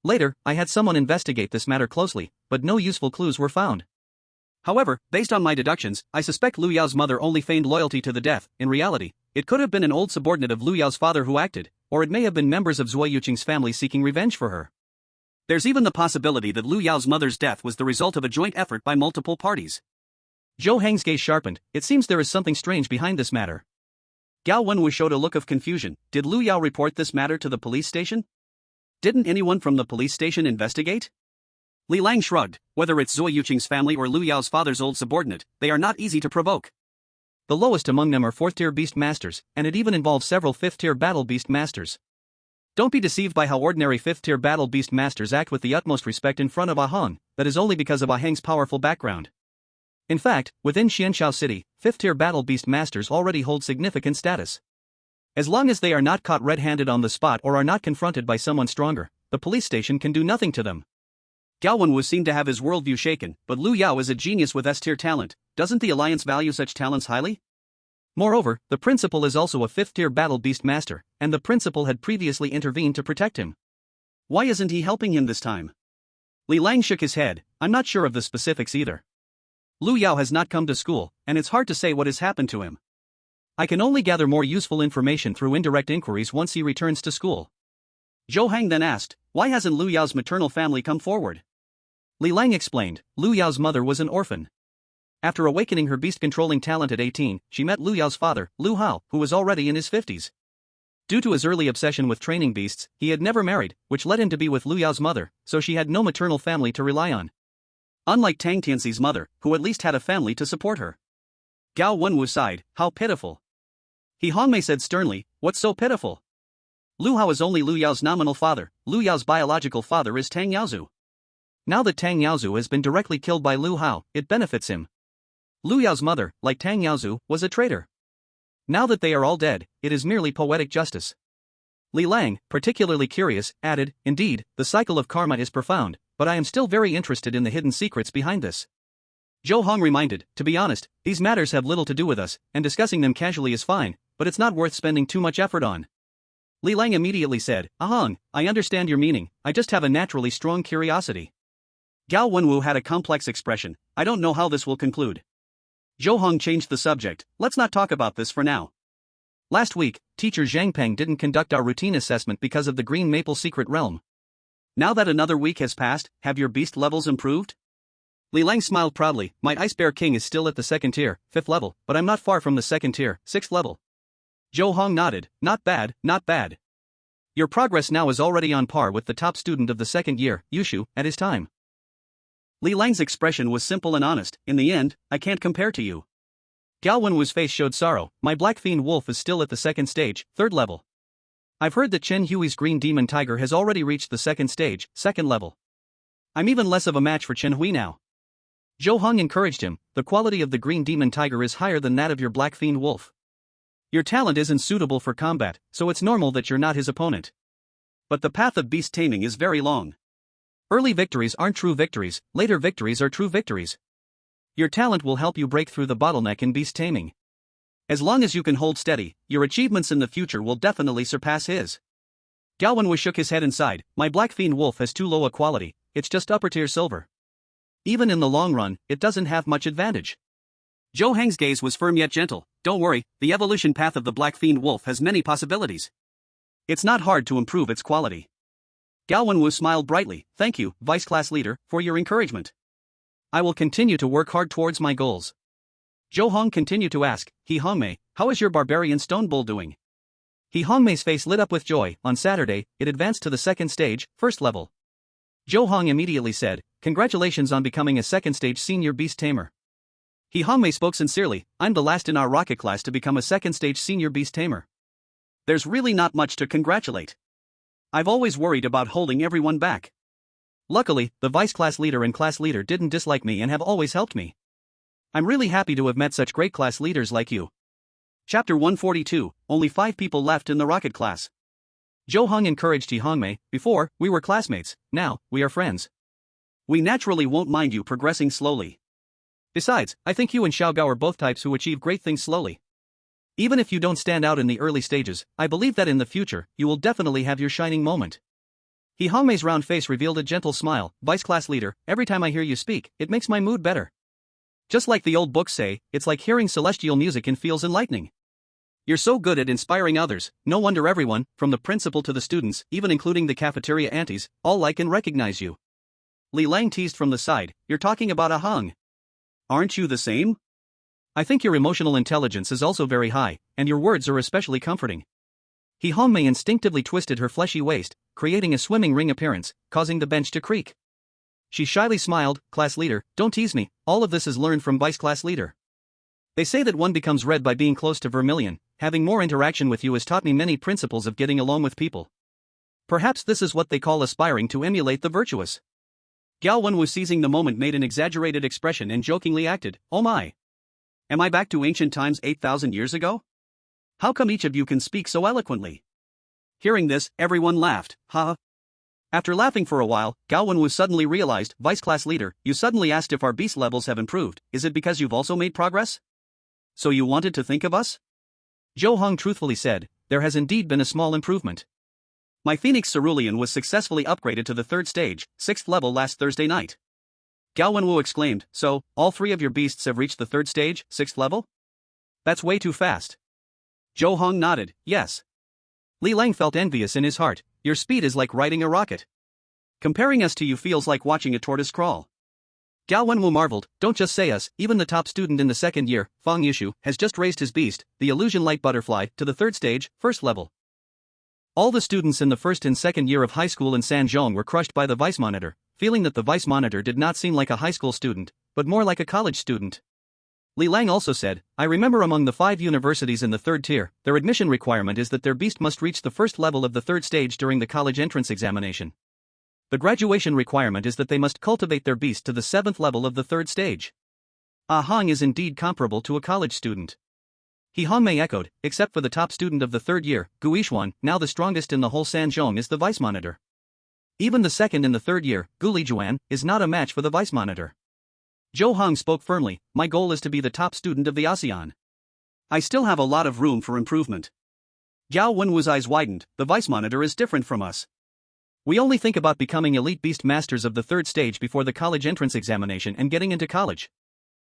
Later, I had someone investigate this matter closely, but no useful clues were found. However, based on my deductions, I suspect Lu Yao's mother only feigned loyalty to the death. In reality, it could have been an old subordinate of Lu Yao's father who acted, or it may have been members of Zhuo Yuqing's family seeking revenge for her. There's even the possibility that Lu Yao's mother's death was the result of a joint effort by multiple parties. Zhou Heng's gaze sharpened. "It seems there is something strange behind this matter." Gao Wenwu showed a look of confusion. "Did Lu Yao report this matter to the police station? Didn't anyone from the police station investigate?" Li Lang shrugged. "Whether it's Zhuo Yuqing's family or Lu Yao's father's old subordinate, they are not easy to provoke. The lowest among them are 4th-tier beast masters, and it even involves several 5th-tier battle beast masters. Don't be deceived by how ordinary 5th-tier battle beast masters act with the utmost respect in front of Ah Heng. That is only because of Ah Heng's powerful background. In fact, within Xianshao City, 5th-tier battle beast masters already hold significant status. As long as they are not caught red-handed on the spot or are not confronted by someone stronger, the police station can do nothing to them." Gao Wenwu seemed to have his worldview shaken, but Lu Yao is a genius with S-tier talent. Doesn't the Alliance value such talents highly? Moreover, the principal is also a 5th-tier battle beast master, and the principal had previously intervened to protect him. Why isn't he helping him this time? Li Lang shook his head. "I'm not sure of the specifics either. Lu Yao has not come to school, and it's hard to say what has happened to him. I can only gather more useful information through indirect inquiries once he returns to school." Zhou Heng then asked, "Why hasn't Lu Yao's maternal family come forward?" Li Lang explained, "Lu Yao's mother was an orphan. After awakening her beast-controlling talent at 18, she met Lu Yao's father, Lu Hao, who was already in his 50s. Due to his early obsession with training beasts, he had never married, which led him to be with Lu Yao's mother, so she had no maternal family to rely on. Unlike Tang Tianxi's mother, who at least had a family to support her." Gao Wenwu sighed. "How pitiful." He Hongmei said sternly, "What's so pitiful? Lu Hao is only Lu Yao's nominal father. Lu Yao's biological father is Tang Yaozu. Now that Tang Yaozu has been directly killed by Lu Hao, it benefits him. Lu Yao's mother, like Tang Yaozu, was a traitor. Now that they are all dead, it is merely poetic justice." Li Lang, particularly curious, added, "Indeed, the cycle of karma is profound, but I am still very interested in the hidden secrets behind this." Zhou Heng reminded, "To be honest, these matters have little to do with us, and discussing them casually is fine, but it's not worth spending too much effort on." Li Lang immediately said, "Ah Heng, I understand your meaning, I just have a naturally strong curiosity." Gao Wenwu had a complex expression. "I don't know how this will conclude." Zhou Heng changed the subject. "Let's not talk about this for now. Last week, teacher Zhang Peng didn't conduct our routine assessment because of the Green Maple Secret Realm. Now that another week has passed, have your beast levels improved?" Li Lang smiled proudly. "My Ice Bear King is still at the 2nd tier, 5th level, but I'm not far from the 2nd tier, 6th level." Zhou Heng nodded. "Not bad, not bad. Your progress now is already on par with the top student of the 2nd year, Yushu, at his time." Li Lang's expression was simple and honest. "In the end, I can't compare to you." Gao Wenwu's face showed sorrow. "My Black Fiend Wolf is still at the 2nd stage, 3rd level. I've heard that Chen Hui's Green Demon Tiger has already reached the 2nd stage, 2nd level. I'm even less of a match for Chen Hui now." Zhou Heng encouraged him, the quality of the green demon tiger is higher than that of your black fiend wolf. Your talent isn't suitable for combat, so it's normal that you're not his opponent. But the path of beast taming is very long. Early victories aren't true victories, later victories are true victories. Your talent will help you break through the bottleneck in beast taming. As long as you can hold steady, your achievements in the future will definitely surpass his. Gao Wenwu shook his head and sighed, my black fiend wolf has too low a quality, it's just upper tier silver. Even in the long run, it doesn't have much advantage. Zhou Heng's gaze was firm yet gentle. Don't worry, the evolution path of the black fiend wolf has many possibilities. It's not hard to improve its quality. Gao Wenwu smiled brightly, thank you, Vice Class Leader, for your encouragement. I will continue to work hard towards my goals. Zhou Heng continued to ask, He Hongmei, how is your barbarian stone bull doing? He Hongmei's face lit up with joy. On Saturday, it advanced to the second stage, first level. Zhou Heng immediately said, congratulations on becoming a second stage senior beast tamer. He Hongmei spoke sincerely, I'm the last in our rocket class to become a second stage senior beast tamer. There's really not much to congratulate. I've always worried about holding everyone back. Luckily, the vice class leader and class leader didn't dislike me and have always helped me. I'm really happy to have met such great class leaders like you. Chapter 142, only 5 people left in the rocket class. Zhou Heng encouraged He Hongmei, before, we were classmates, now, we are friends. We naturally won't mind you progressing slowly. Besides, I think you and Xiao Gao are both types who achieve great things slowly. Even if you don't stand out in the early stages, I believe that in the future, you will definitely have your shining moment. He Hongmei's round face revealed a gentle smile, Vice Class Leader, every time I hear you speak, it makes my mood better. Just like the old books say, it's like hearing celestial music and feels enlightening. You're so good at inspiring others, no wonder everyone, from the principal to the students, even including the cafeteria aunties, all like and recognize you. Li Lang teased from the side, you're talking about a Heng. Aren't you the same? I think your emotional intelligence is also very high, and your words are especially comforting. He Hongmei instinctively twisted her fleshy waist, creating a swimming ring appearance, causing the bench to creak. She shyly smiled, Class Leader, don't tease me, all of this is learned from Vice Class Leader. They say that one becomes red by being close to vermilion, having more interaction with you has taught me many principles of getting along with people. Perhaps this is what they call aspiring to emulate the virtuous. Gao Wenwu seizing the moment made an exaggerated expression and jokingly acted, oh my. Am I back to ancient times 8,000 years ago? How come each of you can speak so eloquently? Hearing this, everyone laughed, ha. After laughing for a while, Gao Wenwu suddenly realized, Vice Class Leader, you suddenly asked if our beast levels have improved, is it because you've also made progress? So you wanted to think of us? Zhou Heng truthfully said, there has indeed been a small improvement. My Phoenix Cerulean was successfully upgraded to the 3rd stage, 6th level last Thursday night. Gao Wenwu exclaimed, so, all 3 of your beasts have reached the 3rd stage, 6th level? That's way too fast. Zhou Heng nodded, yes. Li Lang felt envious in his heart, your speed is like riding a rocket. Comparing us to you feels like watching a tortoise crawl. Gao Wenwu marveled, don't just say us, even the top student in the 2nd year, Feng Yushu, has just raised his beast, the illusion light butterfly, to the 3rd stage, 1st level. All the students in the 1st and 2nd year of high school in Sanzhong were crushed by the vice monitor, feeling that the vice monitor did not seem like a high school student, but more like a college student. Li Lang also said, I remember among the 5 universities in the 3rd tier, their admission requirement is that their beast must reach the 1st level of the 3rd stage during the college entrance examination. The graduation requirement is that they must cultivate their beast to the 7th level of the 3rd stage. A Heng is indeed comparable to a college student. He Hongmei echoed, except for the top student of the 3rd year, Gu Yishuan, now the strongest in the whole Sanzhong is the vice monitor. Even the 2nd and the 3rd year, Gu Lijuan, is not a match for the vice monitor. Zhou Heng spoke firmly, my goal is to be the top student of the ASEAN. I still have a lot of room for improvement. Gao Wenwu's eyes widened, the vice monitor is different from us. We only think about becoming elite beast masters of the 3rd stage before the college entrance examination and getting into college.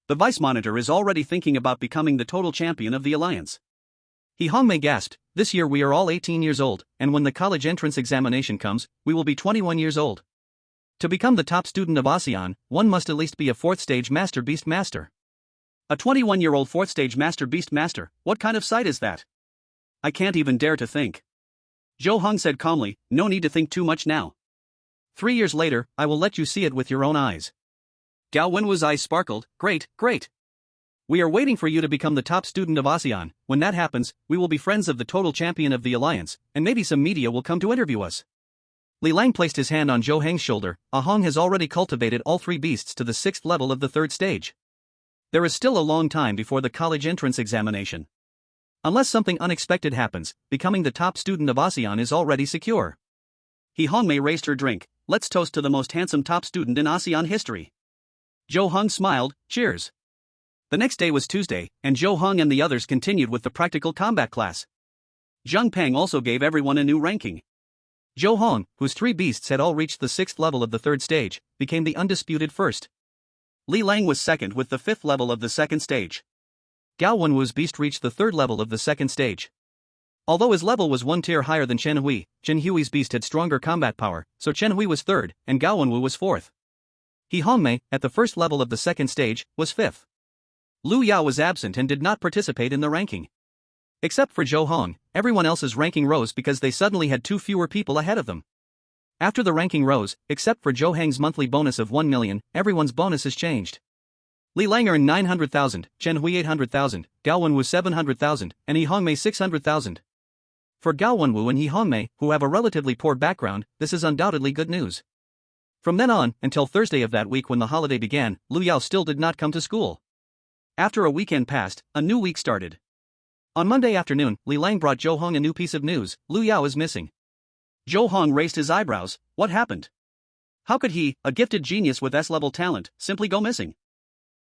The vice monitor is already thinking about becoming the total champion of the alliance. He Hongmei gasped, this year we are all 18 years old, and when the college entrance examination comes, we will be 21 years old. To become the top student of ASEAN, one must at least be a 4th stage master beast master. A 21-year-old 4th stage master beast master, what kind of sight is that? I can't even dare to think. Zhou Heng said calmly, no need to think too much now. 3 years later, I will let you see it with your own eyes. Gao Wenwu's eyes sparkled, great, great. We are waiting for you to become the top student of ASEAN, when that happens, we will be friends of the total champion of the alliance, and maybe some media will come to interview us. Li Lang placed his hand on Zhou Heng's shoulder. Heng has already cultivated all 3 beasts to the 6th level of the 3rd stage. There is still a long time before the college entrance examination. Unless something unexpected happens, becoming the top student of ASEAN is already secure. Hongmei raised her drink. Let's toast to the most handsome top student in ASEAN history. Zhou Heng smiled. Cheers. The next day was Tuesday, and Zhou Heng and the others continued with the practical combat class. Zhang Peng also gave everyone a new ranking. Zhou Heng, whose 3 beasts had all reached the 6th level of the 3rd stage, became the undisputed first. Li Lang was second with the 5th level of the 2nd stage. Gao Wenwu's beast reached the 3rd level of the 2nd stage. Although his level was 1 tier higher than Chen Hui's beast had stronger combat power, so Chen Hui was 3rd, and Gao Wenwu was 4th. Hongmei, at the 1st level of the 2nd stage, was 5th. Lu Yao was absent and did not participate in the ranking. Except for Zhou Heng, everyone else's ranking rose because they suddenly had 2 fewer people ahead of them. After the ranking rose, except for Zhou Heng's monthly bonus of 1 million, everyone's bonuses changed. Li Lang earned 900,000, Chen Hui 800,000, Gao Wenwu 700,000, and Hongmei 600,000. For Gao Wenwu and Hongmei, who have a relatively poor background, this is undoubtedly good news. From then on, until Thursday of that week when the holiday began, Lu Yao still did not come to school. After a weekend passed, a new week started. On Monday afternoon, Li Lang brought Zhou Heng a new piece of news: Lu Yao is missing. Zhou Heng raised his eyebrows. What happened? How could he, a gifted genius with S-level talent, simply go missing?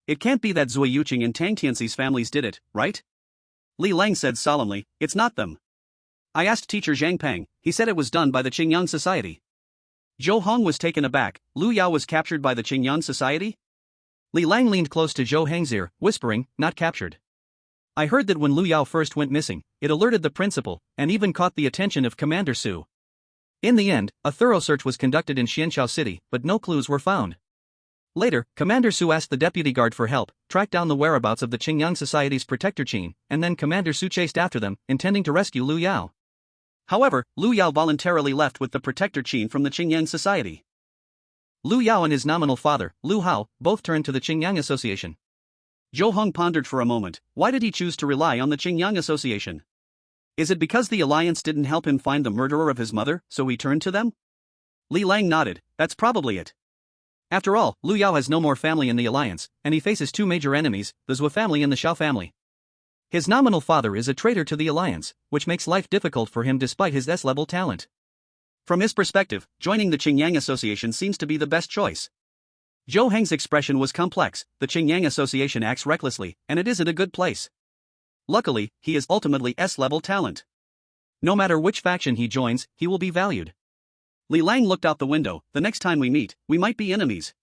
It can't be that Zui Yuqing and Tang Tianxi's families did it, right? Li Lang said solemnly, it's not them. I asked teacher Zhang Peng, he said it was done by the Qingyang Society. Zhou Heng was taken aback. Lu Yao was captured by the Qingyang Society? Li Lang leaned close to Zhou Heng's ear, whispering, not captured. I heard that when Lu Yao first went missing, it alerted the principal, and even caught the attention of Commander Su. In the end, a thorough search was conducted in Xianxiao City, but no clues were found. Later, Commander Su asked the deputy guard for help, tracked down the whereabouts of the Qingyang Society's protector Qin, and then Commander Su chased after them, intending to rescue Lu Yao. However, Lu Yao voluntarily left with the protector Qin from the Qingyang Society. Lu Yao and his nominal father, Lu Hao, both turned to the Qingyang Association. Zhou Heng pondered for a moment. Why did he choose to rely on the Qingyang Association? Is it because the alliance didn't help him find the murderer of his mother, so he turned to them? Li Lang nodded. That's probably it. After all, Lu Yao has no more family in the alliance, and he faces 2 major enemies, the Zhou family and the Xiao family. His nominal father is a traitor to the alliance, which makes life difficult for him despite his S-level talent. From his perspective, joining the Qingyang Association seems to be the best choice. Zhou Heng's expression was complex. The Qingyang Association acts recklessly, and it isn't a good place. Luckily, he is ultimately S-level talent. No matter which faction he joins, he will be valued. Li Lang looked out the window. The next time we meet, we might be enemies.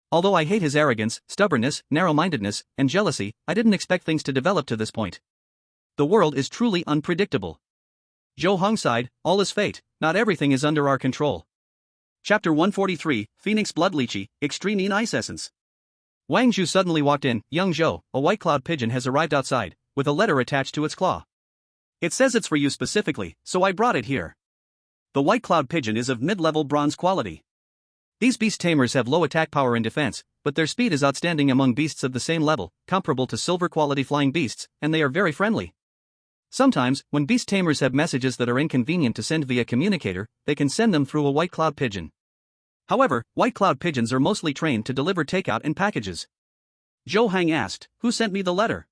Although I hate his arrogance, stubbornness, narrow-mindedness, and jealousy, I didn't expect things to develop to this point. The world is truly unpredictable. Zhou Heng sighed. All is fate. Not everything is under our control. Chapter 143, Phoenix Blood Lychee, Extreme Yin Ice Essence. Wang Zhu suddenly walked in. Young Zhou, a white cloud pigeon has arrived outside, with a letter attached to its claw. It says it's for you specifically, so I brought it here. The white cloud pigeon is of mid-level bronze quality. These beast tamers have low attack power and defense, but their speed is outstanding among beasts of the same level, comparable to silver quality flying beasts, and they are very friendly. Sometimes, when beast tamers have messages that are inconvenient to send via communicator, they can send them through a white cloud pigeon. However, white cloud pigeons are mostly trained to deliver takeout and packages. Zhou Heng asked, who sent me the letter?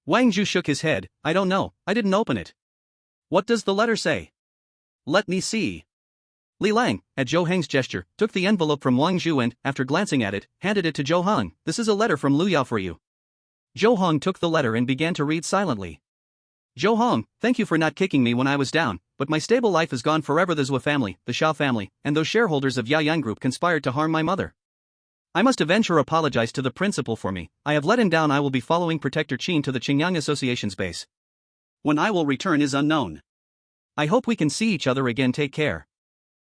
Wang Zhu shook his head. I don't know, I didn't open it. What does the letter say? Let me see. Li Lang, at Zhou Heng's gesture, took the envelope from Wang Zhu and, after glancing at it, handed it to Zhou Heng. This is a letter from Lu Yao for you. Zhou Heng took the letter and began to read silently. Zhou Heng, thank you for not kicking me when I was down, but my stable life is gone forever. The Zhou family, the Xiao family, and those shareholders of Yaoyang Group conspired to harm my mother. I must avenge her. Apologize to the principal for me. I have let him down. I will be following Protector Qin to the Qingyang Association's base. When I will return is unknown. I hope we can see each other again. Take care.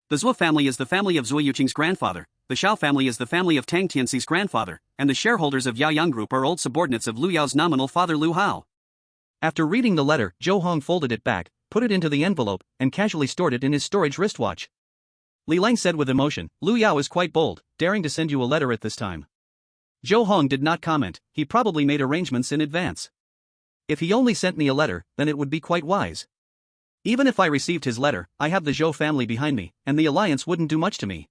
The Zhou family is the family of Zui Yuqing's grandfather, the Xiao family is the family of Tang Tianxi's grandfather, and the shareholders of Yaoyang Group are old subordinates of Lu Yao's nominal father Lu Hao. After reading the letter, Zhou Heng folded it back, put it into the envelope, and casually stored it in his storage wristwatch. Li Lang said with emotion, Lu Yao is quite bold, daring to send you a letter at this time. Zhou Heng did not comment. He probably made arrangements in advance. If he only sent me a letter, then it would be quite wise. Even if I received his letter, I have the Zhou family behind me, and the alliance wouldn't do much to me.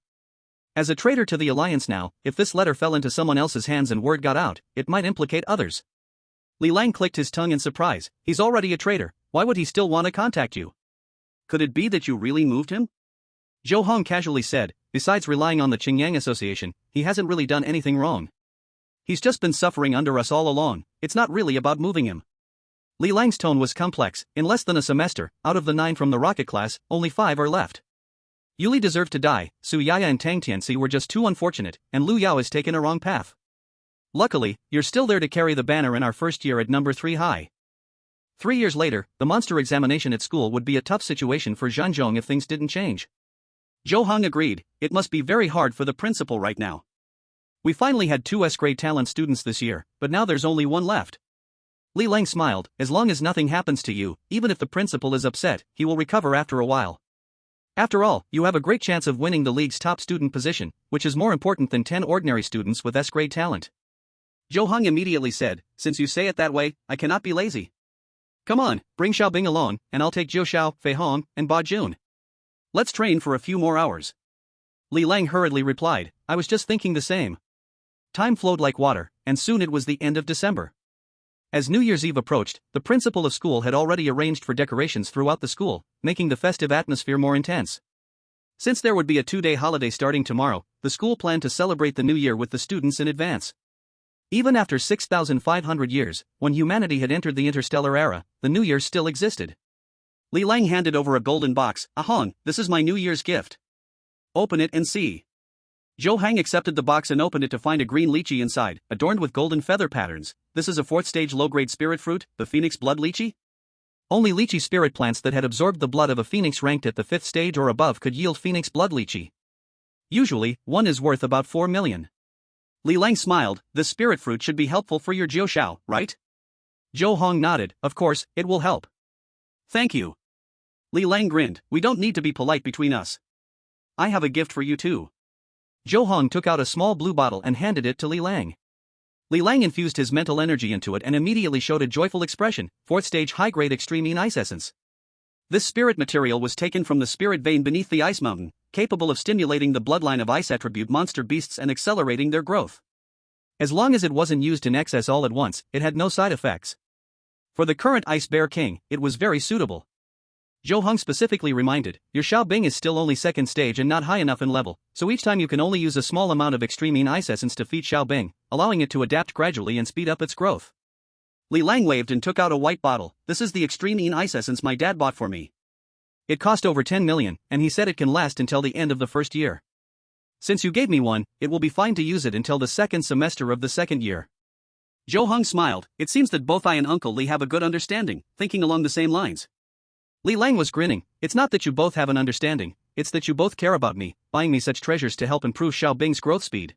As a traitor to the alliance now, if this letter fell into someone else's hands and word got out, it might implicate others. Li Lang clicked his tongue in surprise. He's already a traitor, why would he still want to contact you? Could it be that you really moved him? Zhou Heng casually said, besides relying on the Qingyang Association, he hasn't really done anything wrong. He's just been suffering under us all along, it's not really about moving him. Li Lang's tone was complex. In less than a semester, out of the 9 from the rocket class, only 5 are left. Yuli deserved to die, Su Yaya and Tang Tianxi were just too unfortunate, and Lu Yao has taken a wrong path. Luckily, you're still there to carry the banner in our first year at number 3 high. 3 years later, the monster examination at school would be a tough situation for Zhanzhong if things didn't change. Zhou Heng agreed, it must be very hard for the principal right now. We finally had 2 S-grade talent students this year, but now there's only 1 left. Li Lang smiled, as long as nothing happens to you, even if the principal is upset, he will recover after a while. After all, you have a great chance of winning the league's top student position, which is more important than 10 ordinary students with S-grade talent. Zhou Heng immediately said, since you say it that way, I cannot be lazy. Come on, bring Xiaobing along, and I'll take Jiu Xiao, Fei Hong, and Ba Jun. Let's train for a few more hours. Li Lang hurriedly replied, I was just thinking the same. Time flowed like water, and soon it was the end of December. As New Year's Eve approached, the principal of school had already arranged for decorations throughout the school, making the festive atmosphere more intense. Since there would be a 2-day holiday starting tomorrow, the school planned to celebrate the new year with the students in advance. Even after 6,500 years, when humanity had entered the interstellar era, the new year still existed. Li Lang handed over a golden box. Ahong, this is my New Year's gift. Open it and see. Zhou Heng accepted the box and opened it to find a green lychee inside, adorned with golden feather patterns. This is a 4th stage low-grade spirit fruit, the phoenix blood lychee? Only lychee spirit plants that had absorbed the blood of a phoenix ranked at the 5th stage or above could yield phoenix blood lychee. Usually, one is worth about 4 million. Li Lang smiled, this spirit fruit should be helpful for your Jiu Xiao, right? Zhou Heng nodded, of course, it will help. Thank you. Li Lang grinned, we don't need to be polite between us. I have a gift for you too. Zhou Heng took out a small blue bottle and handed it to Li Lang. Li Lang infused his mental energy into it and immediately showed a joyful expression, 4th stage high-grade extreme ice essence. This spirit material was taken from the spirit vein beneath the ice mountain, capable of stimulating the bloodline of ice attribute monster beasts and accelerating their growth. As long as it wasn't used in excess all at once, it had no side effects. For the current Ice Bear King, it was very suitable. Zhou Heng specifically reminded, your Xiaobing is still only 2nd stage and not high enough in level, so each time you can only use a small amount of extreme ice essence to feed Xiaobing, allowing it to adapt gradually and speed up its growth. Li Lang waved and took out a white bottle. This is the extreme ice essence my dad bought for me. It cost over 10 million, and he said it can last until the end of the first year. Since you gave me one, it will be fine to use it until the 2nd semester of the 2nd year. Zhou Heng smiled, it seems that both I and Uncle Li have a good understanding, thinking along the same lines. Li Lang was grinning, it's not that you both have an understanding, it's that you both care about me, buying me such treasures to help improve Xiaobing's growth speed.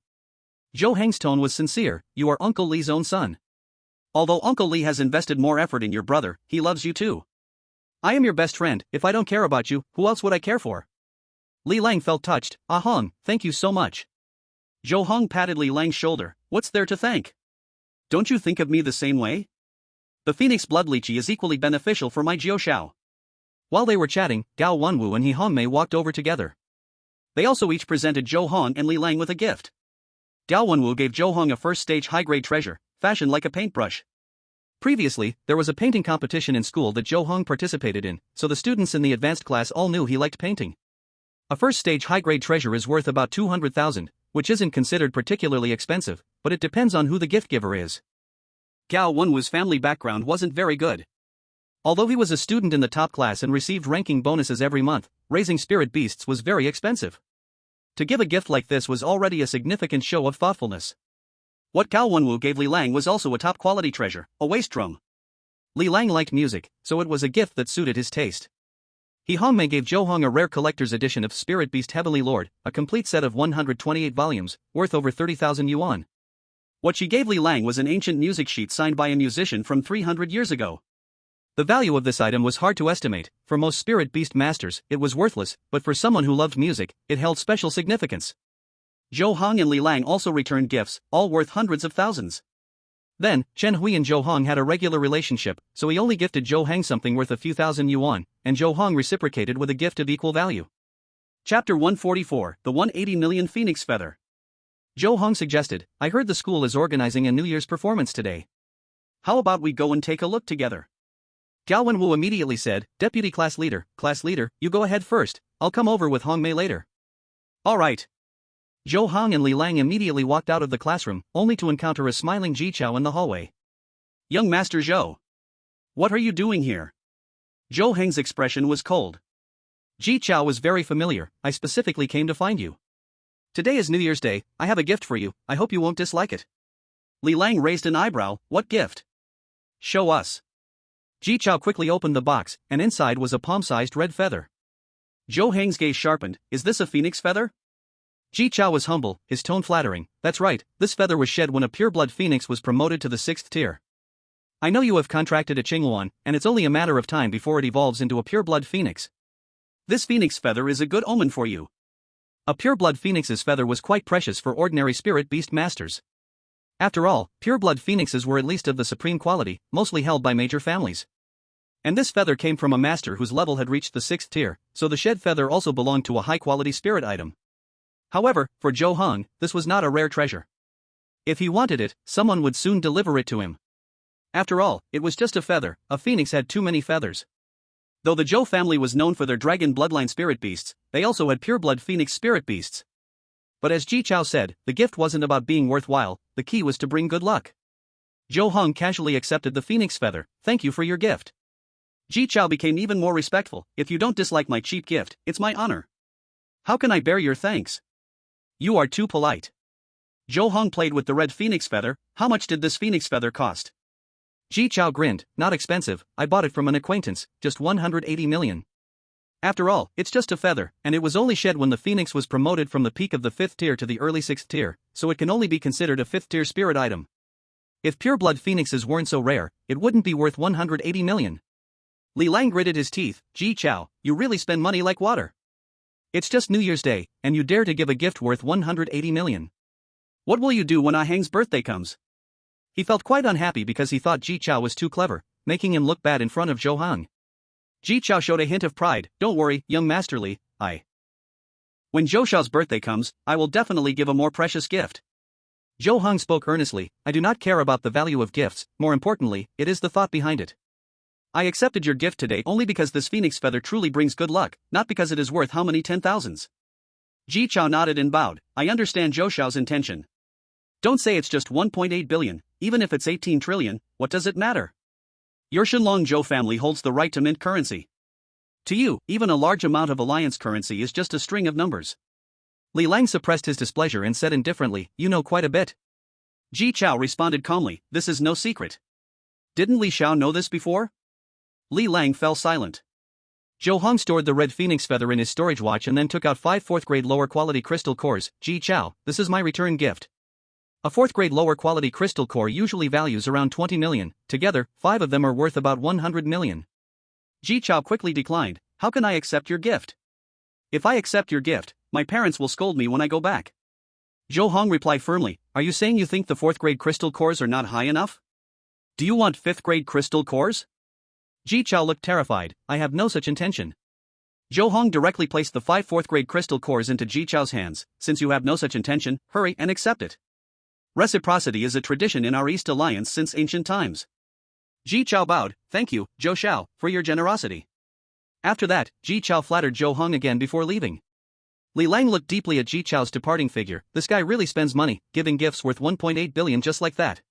Zhou Heng's tone was sincere, you are Uncle Li's own son. Although Uncle Li has invested more effort in your brother, he loves you too. I am your best friend, if I don't care about you, who else would I care for? Li Lang felt touched, Ahong, thank you so much. Zhou Heng patted Li Lang's shoulder, what's there to thank? Don't you think of me the same way? The phoenix blood lychee is equally beneficial for my Jiu Xiao. While they were chatting, Gao Wenwu and He Hongmei walked over together. They also each presented Zhou Heng and Li Lang with a gift. Gao Wenwu gave Zhou Heng a 1st stage high-grade treasure, fashioned like a paintbrush. Previously, there was a painting competition in school that Zhou Heng participated in, so the students in the advanced class all knew he liked painting. A 1st stage high-grade treasure is worth about 200,000, which isn't considered particularly expensive, but it depends on who the gift giver is. Gao Wenwu's family background wasn't very good. Although he was a student in the top class and received ranking bonuses every month, raising spirit beasts was very expensive. To give a gift like this was already a significant show of thoughtfulness. What Gao Wenwu gave Li Lang was also a top-quality treasure, a waist drum. Li Lang liked music, so it was a gift that suited his taste. He Hongmei gave Zhou Heng a rare collector's edition of Spirit Beast Heavenly Lord, a complete set of 128 volumes, worth over 30,000 yuan. What she gave Li Lang was an ancient music sheet signed by a musician from 300 years ago. The value of this item was hard to estimate. For most spirit beast masters, it was worthless, but for someone who loved music, it held special significance. Zhou Heng and Li Lang also returned gifts, all worth hundreds of thousands. Then, Chen Hui and Zhou Heng had a regular relationship, so he only gifted Zhou Heng something worth a few thousand yuan, and Zhou Heng reciprocated with a gift of equal value. Chapter 144, The 180 Million Phoenix Feather. Zhou Heng suggested, I heard the school is organizing a New Year's performance today. How about we go and take a look together? Gao Wenwu immediately said, Deputy class leader, you go ahead first, I'll come over with Hong Mei later. All right. Zhou Heng and Li Lang immediately walked out of the classroom, only to encounter a smiling Ji Chao in the hallway. Young Master Zhou. What are you doing here? Zhou Heng's expression was cold. Ji Chao was very familiar, I specifically came to find you. Today is New Year's Day, I have a gift for you, I hope you won't dislike it. Li Lang raised an eyebrow, what gift? Show us. Ji Chao quickly opened the box, and inside was a palm-sized red feather. Zhou Heng's gaze sharpened, is this a phoenix feather? Ji Chao was humble, his tone flattering, that's right, this feather was shed when a pureblood phoenix was promoted to the 6th tier. I know you have contracted a Qingluan, and it's only a matter of time before it evolves into a pureblood phoenix. This phoenix feather is a good omen for you. A pureblood phoenix's feather was quite precious for ordinary spirit beast masters. After all, pureblood phoenixes were at least of the supreme quality, mostly held by major families. And this feather came from a master whose level had reached the 6th tier, so the shed feather also belonged to a high-quality spirit item. However, for Zhou Heng, this was not a rare treasure. If he wanted it, someone would soon deliver it to him. After all, it was just a feather, a phoenix had too many feathers. Though the Zhou family was known for their dragon bloodline spirit beasts, they also had pureblood phoenix spirit beasts. But as Ji Chao said, the gift wasn't about being worthwhile, the key was to bring good luck. Zhou Heng casually accepted the phoenix feather, thank you for your gift. Ji Chao became even more respectful, if you don't dislike my cheap gift, it's my honor. How can I bear your thanks? You are too polite. Zhou Heng played with the red phoenix feather, how much did this phoenix feather cost? Ji Chao grinned, not expensive, I bought it from an acquaintance, just 180 million. After all, it's just a feather, and it was only shed when the phoenix was promoted from the peak of the 5th tier to the early 6th tier, so it can only be considered a 5th tier spirit item. If pureblood phoenixes weren't so rare, it wouldn't be worth 180 million. Li Lang gritted his teeth, Ji Chao, you really spend money like water. It's just New Year's Day, and you dare to give a gift worth 180 million. What will you do when Ah Heng's birthday comes? He felt quite unhappy because he thought Ji Chao was too clever, making him look bad in front of Zhou Heng. Ji Chao showed a hint of pride, don't worry, young Master Li, When Zhou Xiao's birthday comes, I will definitely give a more precious gift. Zhou Heng spoke earnestly, I do not care about the value of gifts, more importantly, it is the thought behind it. I accepted your gift today only because this phoenix feather truly brings good luck, not because it is worth how many 10,000s. Ji Chao nodded and bowed, I understand Zhou Xiao's intention. Don't say it's just 1.8 billion, even if it's 18 trillion, what does it matter? Your Shenlong Zhou family holds the right to mint currency. To you, even a large amount of alliance currency is just a string of numbers. Li Lang suppressed his displeasure and said indifferently, you know quite a bit. Ji Chao responded calmly, this is no secret. Didn't Li Xiao know this before? Li Lang fell silent. Zhou Heng stored the red phoenix feather in his storage watch and then took out 5 4th grade lower quality crystal cores. Ji Chao, this is my return gift. A 4th grade lower quality crystal core usually values around 20 million, together, 5 of them are worth about 100 million. Ji Chao quickly declined, how can I accept your gift? If I accept your gift, my parents will scold me when I go back. Zhou Heng replied firmly, are you saying you think the 4th grade crystal cores are not high enough? Do you want 5th grade crystal cores? Ji Chao looked terrified, I have no such intention. Zhou Heng directly placed the 5 4th grade crystal cores into Ji Chao's hands, since you have no such intention, hurry and accept it. Reciprocity is a tradition in our East Alliance since ancient times. Ji Chao bowed, thank you, Zhou Xiao, for your generosity. After that, Ji Chao flattered Zhou Heng again before leaving. Li Lang looked deeply at Ji Chao's departing figure, this guy really spends money, giving gifts worth 1.8 billion just like that.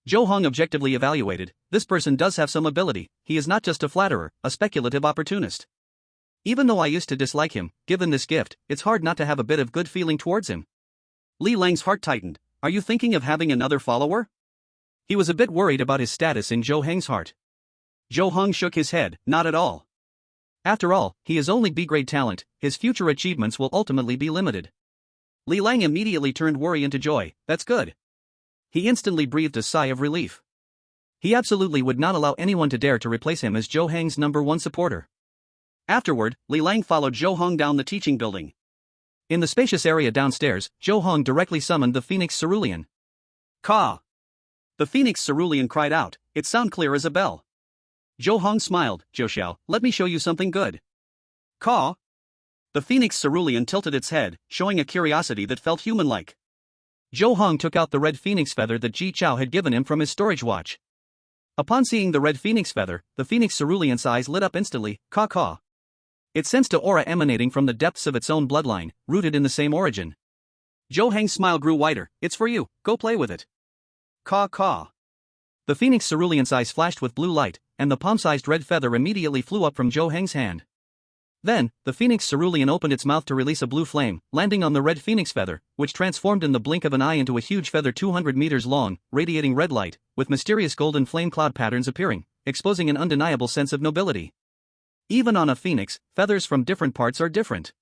Zhou Heng objectively evaluated, this person does have some ability, he is not just a flatterer, a speculative opportunist. Even though I used to dislike him, given this gift, it's hard not to have a bit of good feeling towards him. Li Lang's heart tightened, are you thinking of having another follower? He was a bit worried about his status in Zhou Heng's heart. Zhou Heng shook his head, not at all. After all, he is only B-grade talent, his future achievements will ultimately be limited. Li Lang immediately turned worry into joy, that's good. He instantly breathed a sigh of relief. He absolutely would not allow anyone to dare to replace him as Zhou Heng's #1 supporter. Afterward, Li Lang followed Zhou Heng down the teaching building. In the spacious area downstairs, Zhou Heng directly summoned the Phoenix Cerulean. Ka! The Phoenix Cerulean cried out, its sound clear as a bell. Zhou Heng smiled, Zhou Xiao, let me show you something good. Caw. The Phoenix Cerulean tilted its head, showing a curiosity that felt human-like. Zhou Heng took out the red phoenix feather that Ji Chao had given him from his storage watch. Upon seeing the red phoenix feather, the Phoenix Cerulean's eyes lit up instantly, caw caw. It sensed an aura emanating from the depths of its own bloodline, rooted in the same origin. Zhou Heng's smile grew wider, it's for you, go play with it. Caw caw. The Phoenix Cerulean's eyes flashed with blue light, and the palm-sized red feather immediately flew up from Zhou Heng's hand. Then, the Phoenix Cerulean opened its mouth to release a blue flame, landing on the red phoenix feather, which transformed in the blink of an eye into a huge feather 200 meters long, radiating red light, with mysterious golden flame cloud patterns appearing, exposing an undeniable sense of nobility. Even on a phoenix, feathers from different parts are different.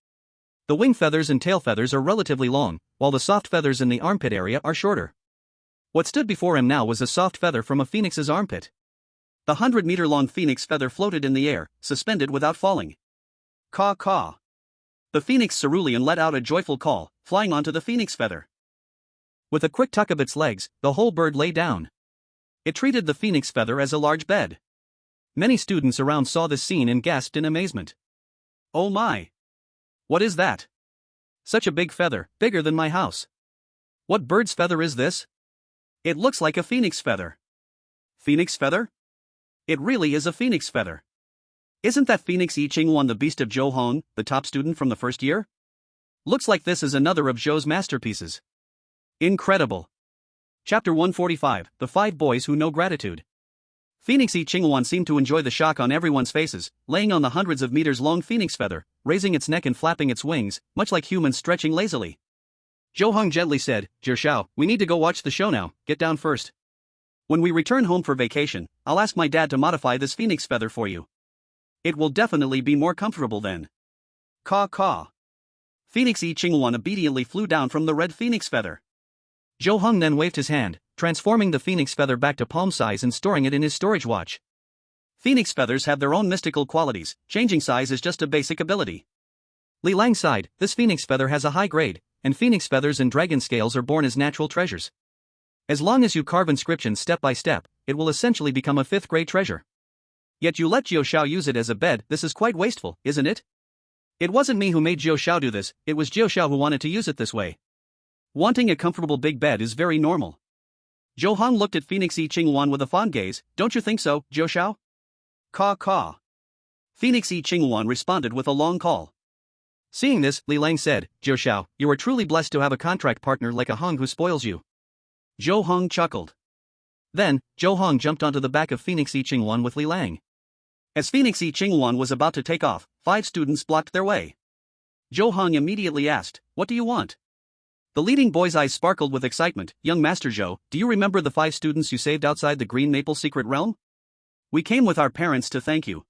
The wing feathers and tail feathers are relatively long, while the soft feathers in the armpit area are shorter. What stood before him now was a soft feather from a phoenix's armpit. The 100-meter-long phoenix feather floated in the air, suspended without falling. Caw caw. The Phoenix Cerulean let out a joyful call, flying onto the phoenix feather. With a quick tuck of its legs, the whole bird lay down. It treated the phoenix feather as a large bed. Many students around saw this scene and gasped in amazement. Oh my! What is that? Such a big feather, bigger than my house. What bird's feather is this? It looks like a phoenix feather. Phoenix feather? It really is a phoenix feather. Isn't that Phoenix I Ching Luan the beast of Zhou Heng, the top student from the first year? Looks like this is another of Zhou's masterpieces. Incredible. Chapter 145, The 5 Boys Who Know Gratitude. Phoenix I Ching Luan seemed to enjoy the shock on everyone's faces, laying on the hundreds of meters long phoenix feather, raising its neck and flapping its wings, much like humans stretching lazily. Zhou Heng gently said, Zhi Xiao, we need to go watch the show now, get down first. When we return home for vacation, I'll ask my dad to modify this phoenix feather for you. It will definitely be more comfortable then. Caw caw. Phoenix I Ching Luan obediently flew down from the red phoenix feather. Zhou Heng then waved his hand, transforming the phoenix feather back to palm size and storing it in his storage watch. Phoenix feathers have their own mystical qualities, changing size is just a basic ability. Li Lang sighed, this phoenix feather has a high grade, and phoenix feathers and dragon scales are born as natural treasures. As long as you carve inscriptions step by step, it will essentially become a 5th grade treasure. Yet you let Zhou Xiao use it as a bed, this is quite wasteful, isn't it? It wasn't me who made Zhou Xiao do this, it was Zhou Xiao who wanted to use it this way. Wanting a comfortable big bed is very normal. Zhou Heng looked at Phoenix I Ching Luan with a fond gaze, don't you think so, Zhou Xiao? Caw caw. Phoenix I Ching Luan responded with a long call. Seeing this, Li Lang said, Zhou Xiao, you are truly blessed to have a contract partner like a Heng who spoils you. Zhou Heng chuckled. Then, Zhou Heng jumped onto the back of Phoenix I Ching Luan with Li Lang. As Phoenix I Ching Luan was about to take off, 5 students blocked their way. Zhou Heng immediately asked, what do you want? The leading boy's eyes sparkled with excitement, young Master Zhou, do you remember the 5 students you saved outside the Green Maple Secret Realm? We came with our parents to thank you.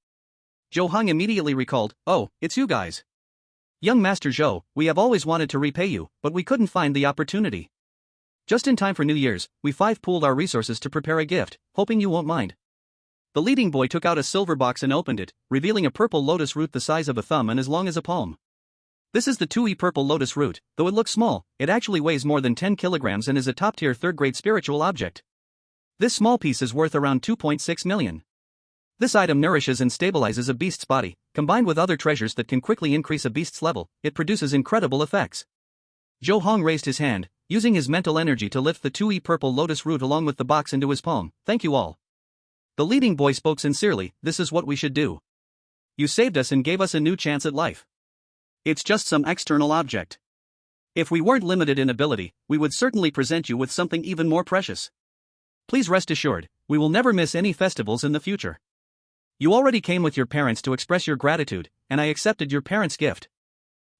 Zhou Heng immediately recalled, oh, it's you guys. Young Master Zhou, we have always wanted to repay you, but we couldn't find the opportunity. Just in time for New Year's, we 5 pooled our resources to prepare a gift, hoping you won't mind. The leading boy took out a silver box and opened it, revealing a purple lotus root the size of a thumb and as long as a palm. This is the 2E purple lotus root, though it looks small, it actually weighs more than 10 kilograms and is a top-tier 3rd-grade spiritual object. This small piece is worth around 2.6 million. This item nourishes and stabilizes a beast's body, combined with other treasures that can quickly increase a beast's level, it produces incredible effects. Zhou Heng raised his hand, using his mental energy to lift the 2E purple lotus root along with the box into his palm, thank you all. The leading boy spoke sincerely, this is what we should do. You saved us and gave us a new chance at life. It's just some external object. If we weren't limited in ability, we would certainly present you with something even more precious. Please rest assured, we will never miss any festivals in the future. You already came with your parents to express your gratitude, and I accepted your parents' gift.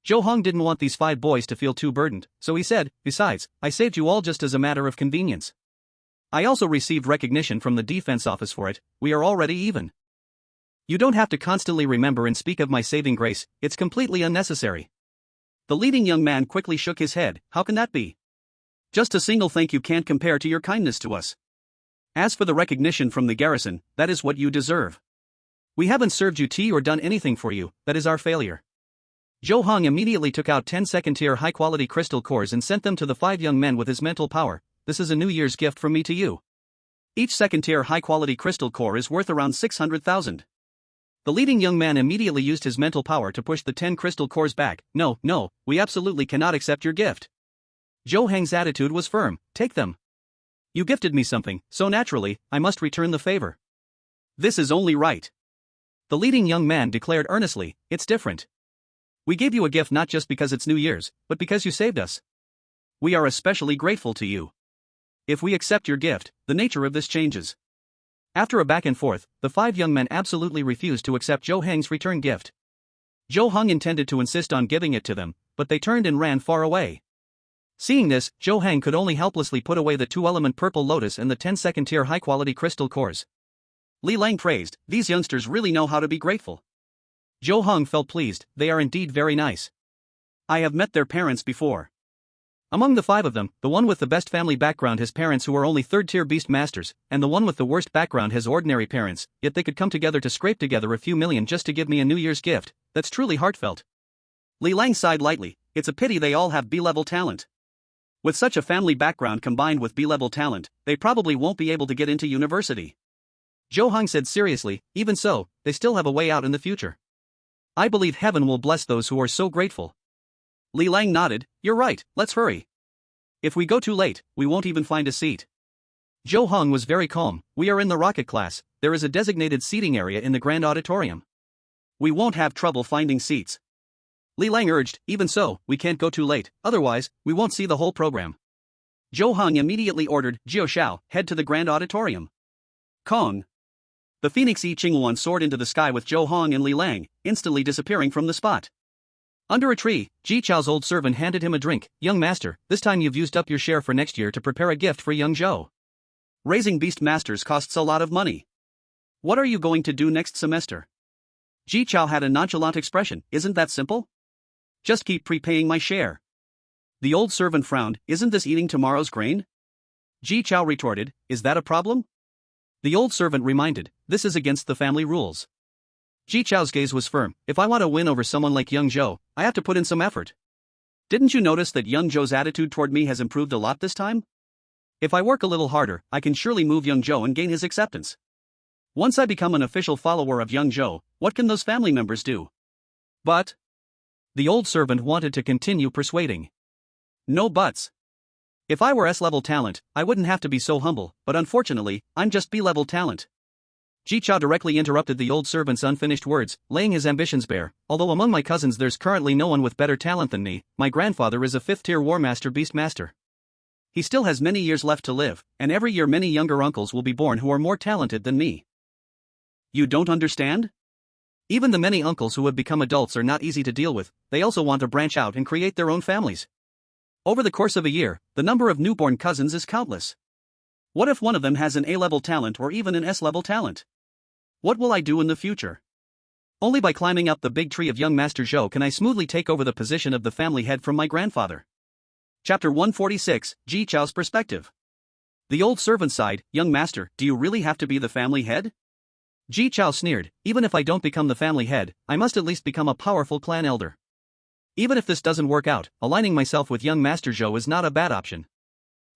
Zhou Heng didn't want these 5 boys to feel too burdened, so he said, besides, I saved you all just as a matter of convenience. I also received recognition from the defense office for it, we are already even. You don't have to constantly remember and speak of my saving grace, it's completely unnecessary. The leading young man quickly shook his head, how can that be? Just a single thank you can't compare to your kindness to us. As for the recognition from the garrison, that is what you deserve. We haven't served you tea or done anything for you, that is our failure. Zhou Heng immediately took out 10 second-tier high-quality crystal cores and sent them to the 5 young men with his mental power, this is a New Year's gift from me to you. Each second-tier high-quality crystal core is worth around 600,000. The leading young man immediately used his mental power to push the 10 crystal cores back. No, we absolutely cannot accept your gift. Zhou Heng's attitude was firm. Take them. You gifted me something, so naturally, I must return the favor. This is only right. The leading young man declared earnestly, it's different. We gave you a gift not just because it's New Year's, but because you saved us. We are especially grateful to you. If we accept your gift, the nature of this changes. After a back and forth, the 5 young men absolutely refused to accept Zhou Heng's return gift. Zhou Heng intended to insist on giving it to them, but they turned and ran far away. Seeing this, Zhou Heng could only helplessly put away the 2-element purple lotus and the 10 second-tier high-quality crystal cores. Li Lang praised, these youngsters really know how to be grateful. Zhou Heng felt pleased, they are indeed very nice. I have met their parents before. Among the 5 of them, the one with the best family background has parents who are only 3rd-tier beast masters, and the one with the worst background has ordinary parents, yet they could come together to scrape together a few million just to give me a New Year's gift. That's truly heartfelt. Li Lang sighed lightly, it's a pity they all have B-level talent. With such a family background combined with B-level talent, they probably won't be able to get into university. Zhou Heng said seriously, even so, they still have a way out in the future. I believe heaven will bless those who are so grateful. Li Lang nodded, you're right, let's hurry. If we go too late, we won't even find a seat. Zhou Heng was very calm, we are in the rocket class, there is a designated seating area in the grand auditorium. We won't have trouble finding seats. Li Lang urged, even so, we can't go too late, otherwise, we won't see the whole program. Zhou Heng immediately ordered, Jiao Xiao, head to the grand auditorium. Kong. The Phoenix Yi Qingluan soared into the sky with Zhou Heng and Li Lang, instantly disappearing from the spot. Under a tree, Ji Chao's old servant handed him a drink. Young master, this time you've used up your share for next year to prepare a gift for young Zhou. Raising beast masters costs a lot of money. What are you going to do next semester? Ji Chao had a nonchalant expression, isn't that simple? Just keep prepaying my share. The old servant frowned, isn't this eating tomorrow's grain? Ji Chao retorted, is that a problem? The old servant reminded, this is against the family rules. Ji Chao's gaze was firm, if I want to win over someone like young Zhou, I have to put in some effort. Didn't you notice that young Zhou's attitude toward me has improved a lot this time? If I work a little harder, I can surely move young Zhou and gain his acceptance. Once I become an official follower of young Zhou, what can those family members do? But the old servant wanted to continue persuading. No buts. If I were S-level talent, I wouldn't have to be so humble, but unfortunately, I'm just B-level talent. Ji Chao directly interrupted the old servant's unfinished words, laying his ambitions bare. Although among my cousins there's currently no one with better talent than me, my grandfather is a 5th-tier War Master Beast Master. He still has many years left to live, and every year many younger uncles will be born who are more talented than me. You don't understand? Even the many uncles who have become adults are not easy to deal with, they also want to branch out and create their own families. Over the course of a year, the number of newborn cousins is countless. What if one of them has an A-level talent or even an S-level talent? What will I do in the future? Only by climbing up the big tree of young Master Zhou can I smoothly take over the position of the family head from my grandfather. Chapter 146, Ji Chao's Perspective. The old servant sighed, young master, do you really have to be the family head? Ji Chao sneered, even if I don't become the family head, I must at least become a powerful clan elder. Even if this doesn't work out, aligning myself with young Master Zhou is not a bad option.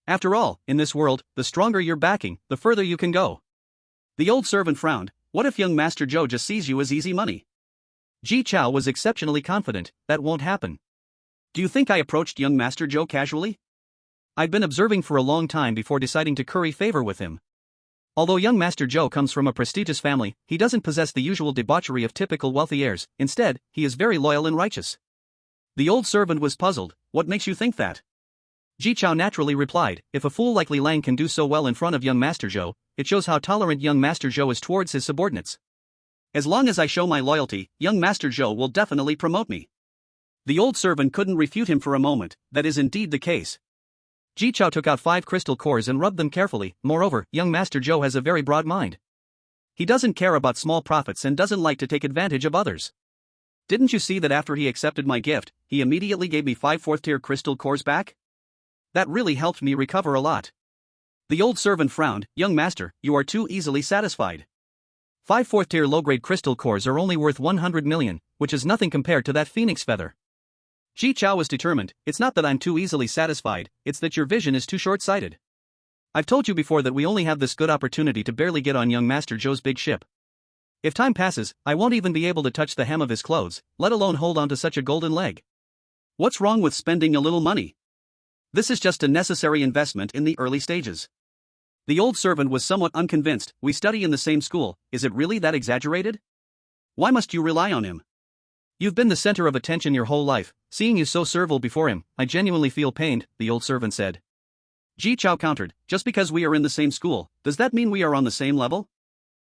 After all, in this world, the stronger your backing, the further you can go. The old servant frowned, what if young Master Zhou just sees you as easy money? Ji Chao was exceptionally confident, that won't happen. Do you think I approached young Master Zhou casually? I've been observing for a long time before deciding to curry favor with him. Although young Master Zhou comes from a prestigious family, he doesn't possess the usual debauchery of typical wealthy heirs, instead, he is very loyal and righteous. The old servant was puzzled, what makes you think that? Ji Chao naturally replied, if a fool like Li Lang can do so well in front of young Master Zhou, it shows how tolerant young Master Zhou is towards his subordinates. As long as I show my loyalty, young Master Zhou will definitely promote me. The old servant couldn't refute him for a moment, that is indeed the case. Ji Chao took out 5 crystal cores and rubbed them carefully, moreover, young Master Zhou has a very broad mind. He doesn't care about small profits and doesn't like to take advantage of others. Didn't you see that after he accepted my gift, he immediately gave me 5 4th-tier crystal cores back? That really helped me recover a lot. The old servant frowned, young master, you are too easily satisfied. 5 4th-tier low-grade crystal cores are only worth 100 million, which is nothing compared to that phoenix feather. Ji Chao was determined, it's not that I'm too easily satisfied, it's that your vision is too short-sighted. I've told you before that we only have this good opportunity to barely get on young Master Zhou's big ship. If time passes, I won't even be able to touch the hem of his clothes, let alone hold on to such a golden leg. What's wrong with spending a little money? This is just a necessary investment in the early stages. The old servant was somewhat unconvinced. We study in the same school, is it really that exaggerated? Why must you rely on him? You've been the center of attention your whole life, seeing you so servile before him, I genuinely feel pained, the old servant said. Ji Chao countered, just because we are in the same school, does that mean we are on the same level?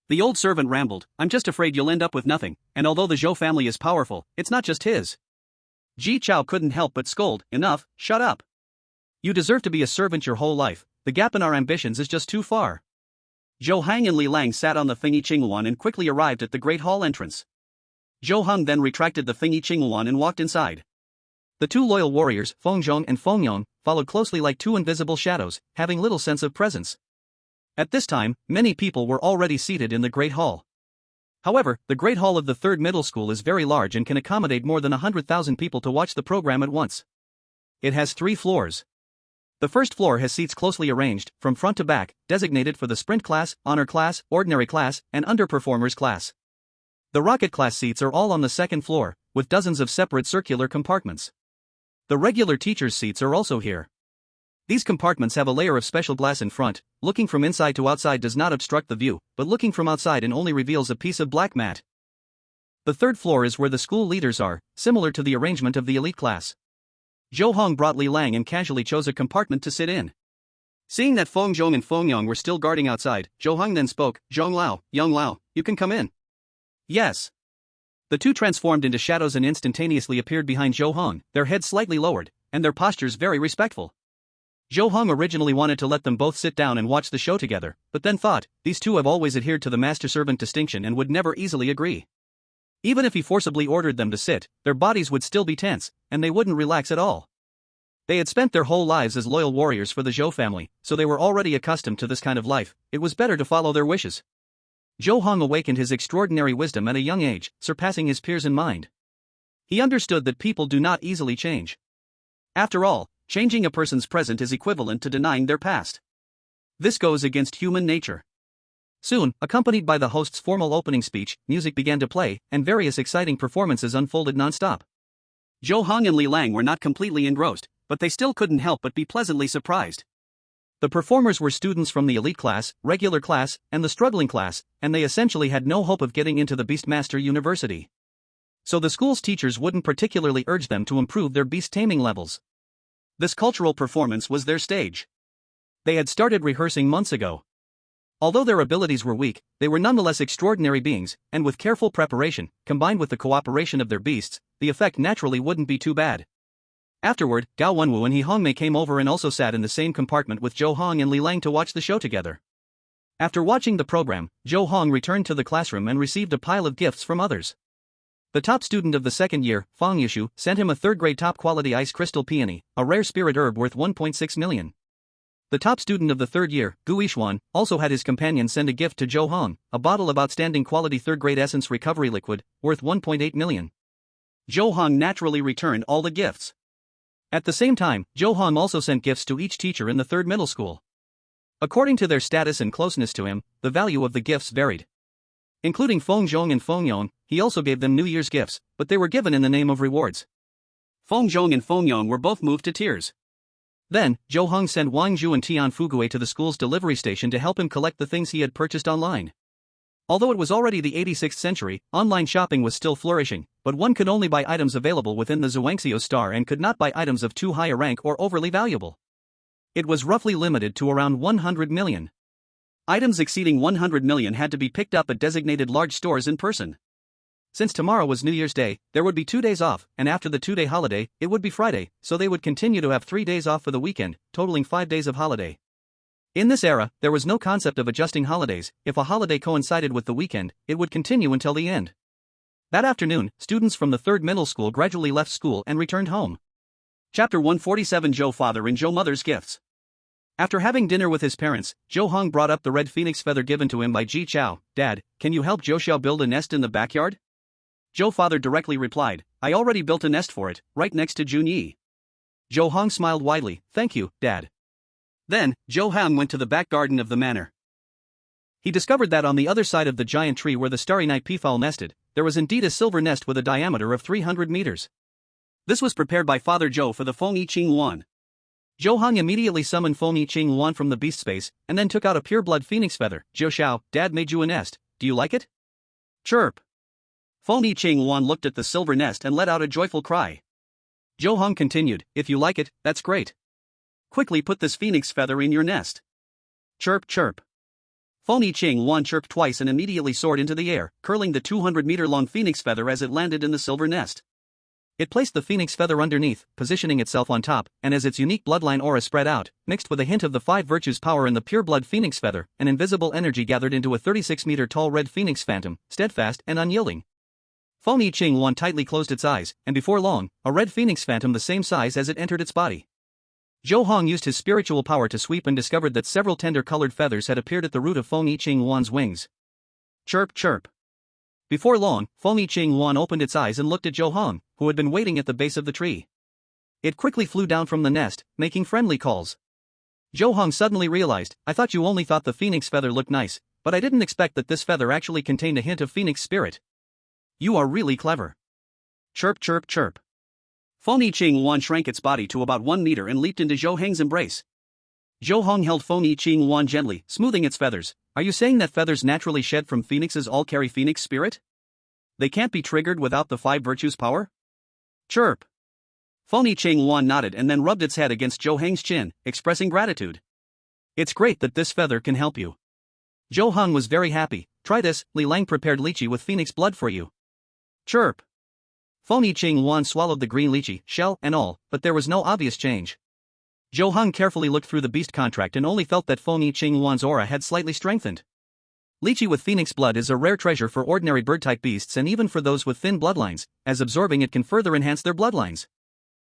The old servant rambled, I'm just afraid you'll end up with nothing, and although the Zhou family is powerful, it's not just his. Ji Chao couldn't help but scold, enough, shut up. You deserve to be a servant your whole life, the gap in our ambitions is just too far. Zhou Heng and Li Lang sat on the Fengyi Azure Luan and quickly arrived at the Great Hall entrance. Zhou Heng then retracted the Fengyi Azure Luan and walked inside. The two loyal warriors, Fengyi and Fengyi, followed closely like two invisible shadows, having little sense of presence. At this time, many people were already seated in the Great Hall. However, the Great Hall of the 3rd Middle School is very large and can accommodate more than 100,000 people to watch the program at once. It has 3 floors. The first floor has seats closely arranged, from front to back, designated for the Sprint class, Honor class, Ordinary class, and Underperformers class. The Rocket class seats are all on the 2nd floor, with dozens of separate circular compartments. The regular teachers' seats are also here. These compartments have a layer of special glass in front. Looking from inside to outside does not obstruct the view, but looking from outside in only reveals a piece of black mat. The 3rd floor is where the school leaders are, similar to the arrangement of the elite class. Zhou Heng brought Li Lang and casually chose a compartment to sit in. Seeing that Fengyi and Fengyi were still guarding outside, Zhou Heng then spoke, Young Lao, you can come in. Yes. The two transformed into shadows and instantaneously appeared behind Zhou Heng, their heads slightly lowered, and their postures very respectful. Zhou Heng originally wanted to let them both sit down and watch the show together, but then thought, these two have always adhered to the master-servant distinction and would never easily agree. Even if he forcibly ordered them to sit, their bodies would still be tense, and they wouldn't relax at all. They had spent their whole lives as loyal warriors for the Zhou family, so they were already accustomed to this kind of life. It was better to follow their wishes. Zhou Heng awakened his extraordinary wisdom at a young age, surpassing his peers in mind. He understood that people do not easily change. After all, changing a person's present is equivalent to denying their past. This goes against human nature. Soon, accompanied by the host's formal opening speech, music began to play, and various exciting performances unfolded non-stop. Zhou Heng and Li Lang were not completely engrossed, but they still couldn't help but be pleasantly surprised. The performers were students from the elite class, regular class, and the struggling class, and they essentially had no hope of getting into the Beastmaster University. So the school's teachers wouldn't particularly urge them to improve their beast taming levels. This cultural performance was their stage. They had started rehearsing months ago. Although their abilities were weak, they were nonetheless extraordinary beings, and with careful preparation, combined with the cooperation of their beasts, the effect naturally wouldn't be too bad. Afterward, Gao Wenwu and He Hongmei came over and also sat in the same compartment with Zhou Heng and Li Lang to watch the show together. After watching the program, Zhou Heng returned to the classroom and received a pile of gifts from others. The top student of the 2nd year, Fang Yishu, sent him a 3rd-grade top-quality ice crystal peony, a rare spirit herb worth 1.6 million. The top student of the 3rd year, Gu Yishuan, also had his companion send a gift to Zhou Heng, a bottle of outstanding quality 3rd-grade essence recovery liquid, worth 1.8 million. Zhou Heng naturally returned all the gifts. At the same time, Zhou Heng also sent gifts to each teacher in the 3rd middle school. According to their status and closeness to him, the value of the gifts varied. Including Fengyi and Fengyi, he also gave them New Year's gifts, but they were given in the name of rewards. Fengyi and Fengyi were both moved to tears. Then, Zhou Heng sent Wang Zhu and Tian Fugue to the school's delivery station to help him collect the things he had purchased online. Although it was already the 86th century, online shopping was still flourishing, but one could only buy items available within the Zhuangxiu star and could not buy items of too high a rank or overly valuable. It was roughly limited to around 100 million. Items exceeding 100 million had to be picked up at designated large stores in person. Since tomorrow was New Year's Day, there would be 2 days off, and after the 2-day holiday, it would be Friday, so they would continue to have 3 days off for the weekend, totaling 5 days of holiday. In this era, there was no concept of adjusting holidays. If a holiday coincided with the weekend, it would continue until the end. That afternoon, students from the 3rd middle school gradually left school and returned home. Chapter 147 Zhou Father and Zhou Mother's Gifts. After having dinner with his parents, Zhou Heng brought up the red phoenix feather given to him by Ji Chao. Dad, can you help Zhou Xiao build a nest in the backyard? Zhou Father directly replied, I already built a nest for it, right next to Junyi. Zhou Heng smiled widely, thank you, Dad. Then, Zhou Heng went to the back garden of the manor. He discovered that on the other side of the giant tree where the starry night peafowl nested, there was indeed a silver nest with a diameter of 300 meters. This was prepared by Father Zhou for the Fengyi Luan. Zhou Heng immediately summoned Fengyi Luan from the beast space, and then took out a pure-blood phoenix feather. Zhou Xiao, Dad made you a nest, do you like it? Chirp. Fengyi Luan looked at the silver nest and let out a joyful cry. Zhou Heng continued, if you like it, that's great. Quickly put this phoenix feather in your nest. Chirp chirp. Fengyi Luan chirped twice and immediately soared into the air, curling the 200-meter-long phoenix feather as it landed in the silver nest. It placed the phoenix feather underneath, positioning itself on top, and as its unique bloodline aura spread out, mixed with a hint of the 5 virtues power in the pure blood phoenix feather, an invisible energy gathered into a 36-meter-tall red phoenix phantom, steadfast and unyielding. Fengyi Luan tightly closed its eyes, and before long, a red phoenix phantom the same size as it entered its body. Zhou Heng used his spiritual power to sweep and discovered that several tender-colored feathers had appeared at the root of Fengyi Luan's wings. Chirp chirp. Before long, Fengyi Luan opened its eyes and looked at Zhou Heng, who had been waiting at the base of the tree. It quickly flew down from the nest, making friendly calls. Zhou Heng suddenly realized, I thought you only thought the phoenix feather looked nice, but I didn't expect that this feather actually contained a hint of phoenix spirit. You are really clever. Chirp chirp chirp. Fengyi Luan shrank its body to about 1 meter and leaped into Zhou Heng's embrace. Zhou Heng held Fengyi Luan gently, smoothing its feathers. Are you saying that feathers naturally shed from phoenixes all carry phoenix spirit? They can't be triggered without the 5 virtues power? Chirp. Fengyi Luan nodded and then rubbed its head against Zhou Heng's chin, expressing gratitude. It's great that this feather can help you. Zhou Heng was very happy. Try this, Li Lang prepared lychee with phoenix blood for you. Chirp. Fengyi Luan swallowed the green lychee, shell and all, but there was no obvious change. Zhou Heng carefully looked through the beast contract and only felt that Fengyi Luan's aura had slightly strengthened. Lychee with phoenix blood is a rare treasure for ordinary bird-type beasts and even for those with thin bloodlines, as absorbing it can further enhance their bloodlines.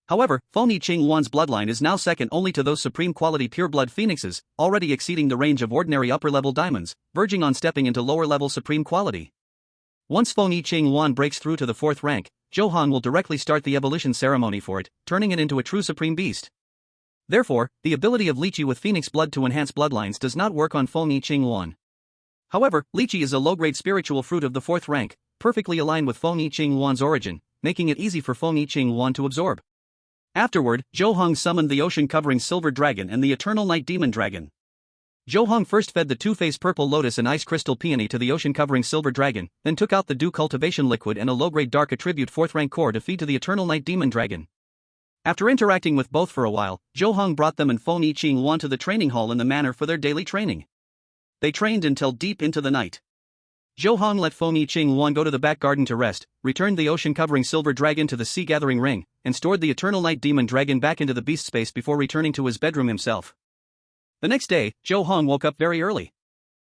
However, Fengyi Luan's bloodline is now second only to those supreme quality pure-blood phoenixes, already exceeding the range of ordinary upper-level diamonds, verging on stepping into lower-level supreme quality. Once Fengyi Luan breaks through to the 4th rank, Zhou Heng will directly start the evolution ceremony for it, turning it into a true supreme beast. Therefore, the ability of lychee with phoenix blood to enhance bloodlines does not work on Fengyi Luan. However, lychee is a low-grade spiritual fruit of the 4th rank, perfectly aligned with Fengyi Luan's origin, making it easy for Fengyi Luan to absorb. Afterward, Zhou Heng summoned the ocean-covering silver dragon and the eternal night demon dragon. Zhou Heng first fed the two-faced purple lotus and ice crystal peony to the ocean-covering silver dragon, then took out the dew cultivation liquid and a low-grade dark attribute 4th rank core to feed to the eternal night demon dragon. After interacting with both for a while, Zhou Heng brought them and Fengyi Luan to the training hall in the manor for their daily training. They trained until deep into the night. Zhou Heng let Fengyi Luan go to the back garden to rest, returned the ocean-covering silver dragon to the sea-gathering ring, and stored the eternal night demon dragon back into the beast space before returning to his bedroom himself. The next day, Zhou Heng woke up very early.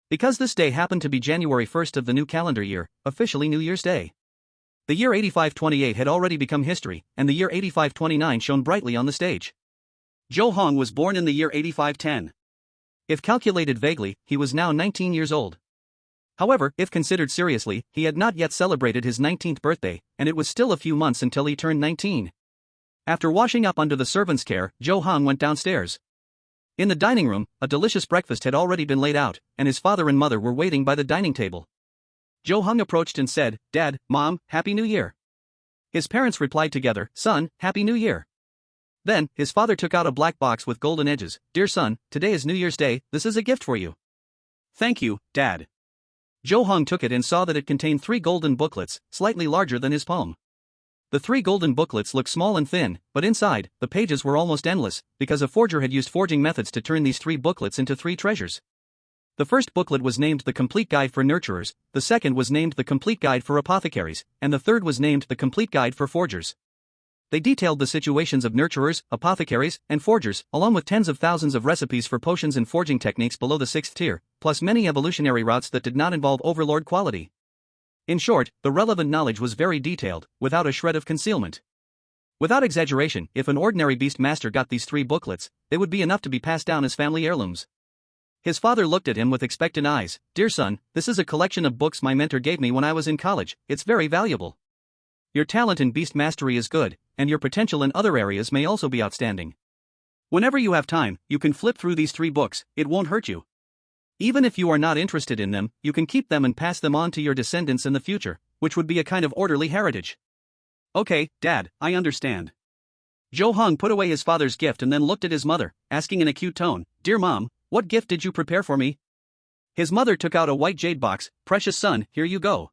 Because this day happened to be January 1st of the new calendar year, officially New Year's Day. The year 8528 had already become history, and the year 8529 shone brightly on the stage. Zhou Heng was born in the year 8510. If calculated vaguely, he was now 19 years old. However, if considered seriously, he had not yet celebrated his 19th birthday, and it was still a few months until he turned 19. After washing up under the servant's care, Zhou Heng went downstairs. In the dining room, a delicious breakfast had already been laid out, and his father and mother were waiting by the dining table. Zhou Heng approached and said, Dad, Mom, Happy New Year. His parents replied together, Son, Happy New Year. Then, his father took out a black box with golden edges. Dear son, today is New Year's Day, this is a gift for you. Thank you, Dad. Zhou Heng took it and saw that it contained 3 golden booklets, slightly larger than his palm. The 3 golden booklets looked small and thin, but inside, the pages were almost endless, because a forger had used forging methods to turn these 3 booklets into 3 treasures. The first booklet was named The Complete Guide for Nurturers, the second was named The Complete Guide for Apothecaries, and the third was named The Complete Guide for Forgers. They detailed the situations of nurturers, apothecaries, and forgers, along with tens of thousands of recipes for potions and forging techniques below the 6th tier, plus many evolutionary routes that did not involve overlord quality. In short, the relevant knowledge was very detailed, without a shred of concealment. Without exaggeration, if an ordinary beast master got these 3 booklets, they would be enough to be passed down as family heirlooms. His father looked at him with expectant eyes. Dear son, this is a collection of books my mentor gave me when I was in college, it's very valuable. Your talent in beast mastery is good, and your potential in other areas may also be outstanding. Whenever you have time, you can flip through these 3 books, it won't hurt you. Even if you are not interested in them, you can keep them and pass them on to your descendants in the future, which would be a kind of orderly heritage. Okay, Dad, I understand. Zhou Heng put away his father's gift and then looked at his mother, asking in a cute tone, Dear Mom, what gift did you prepare for me? His mother took out a white jade box. Precious son, here you go.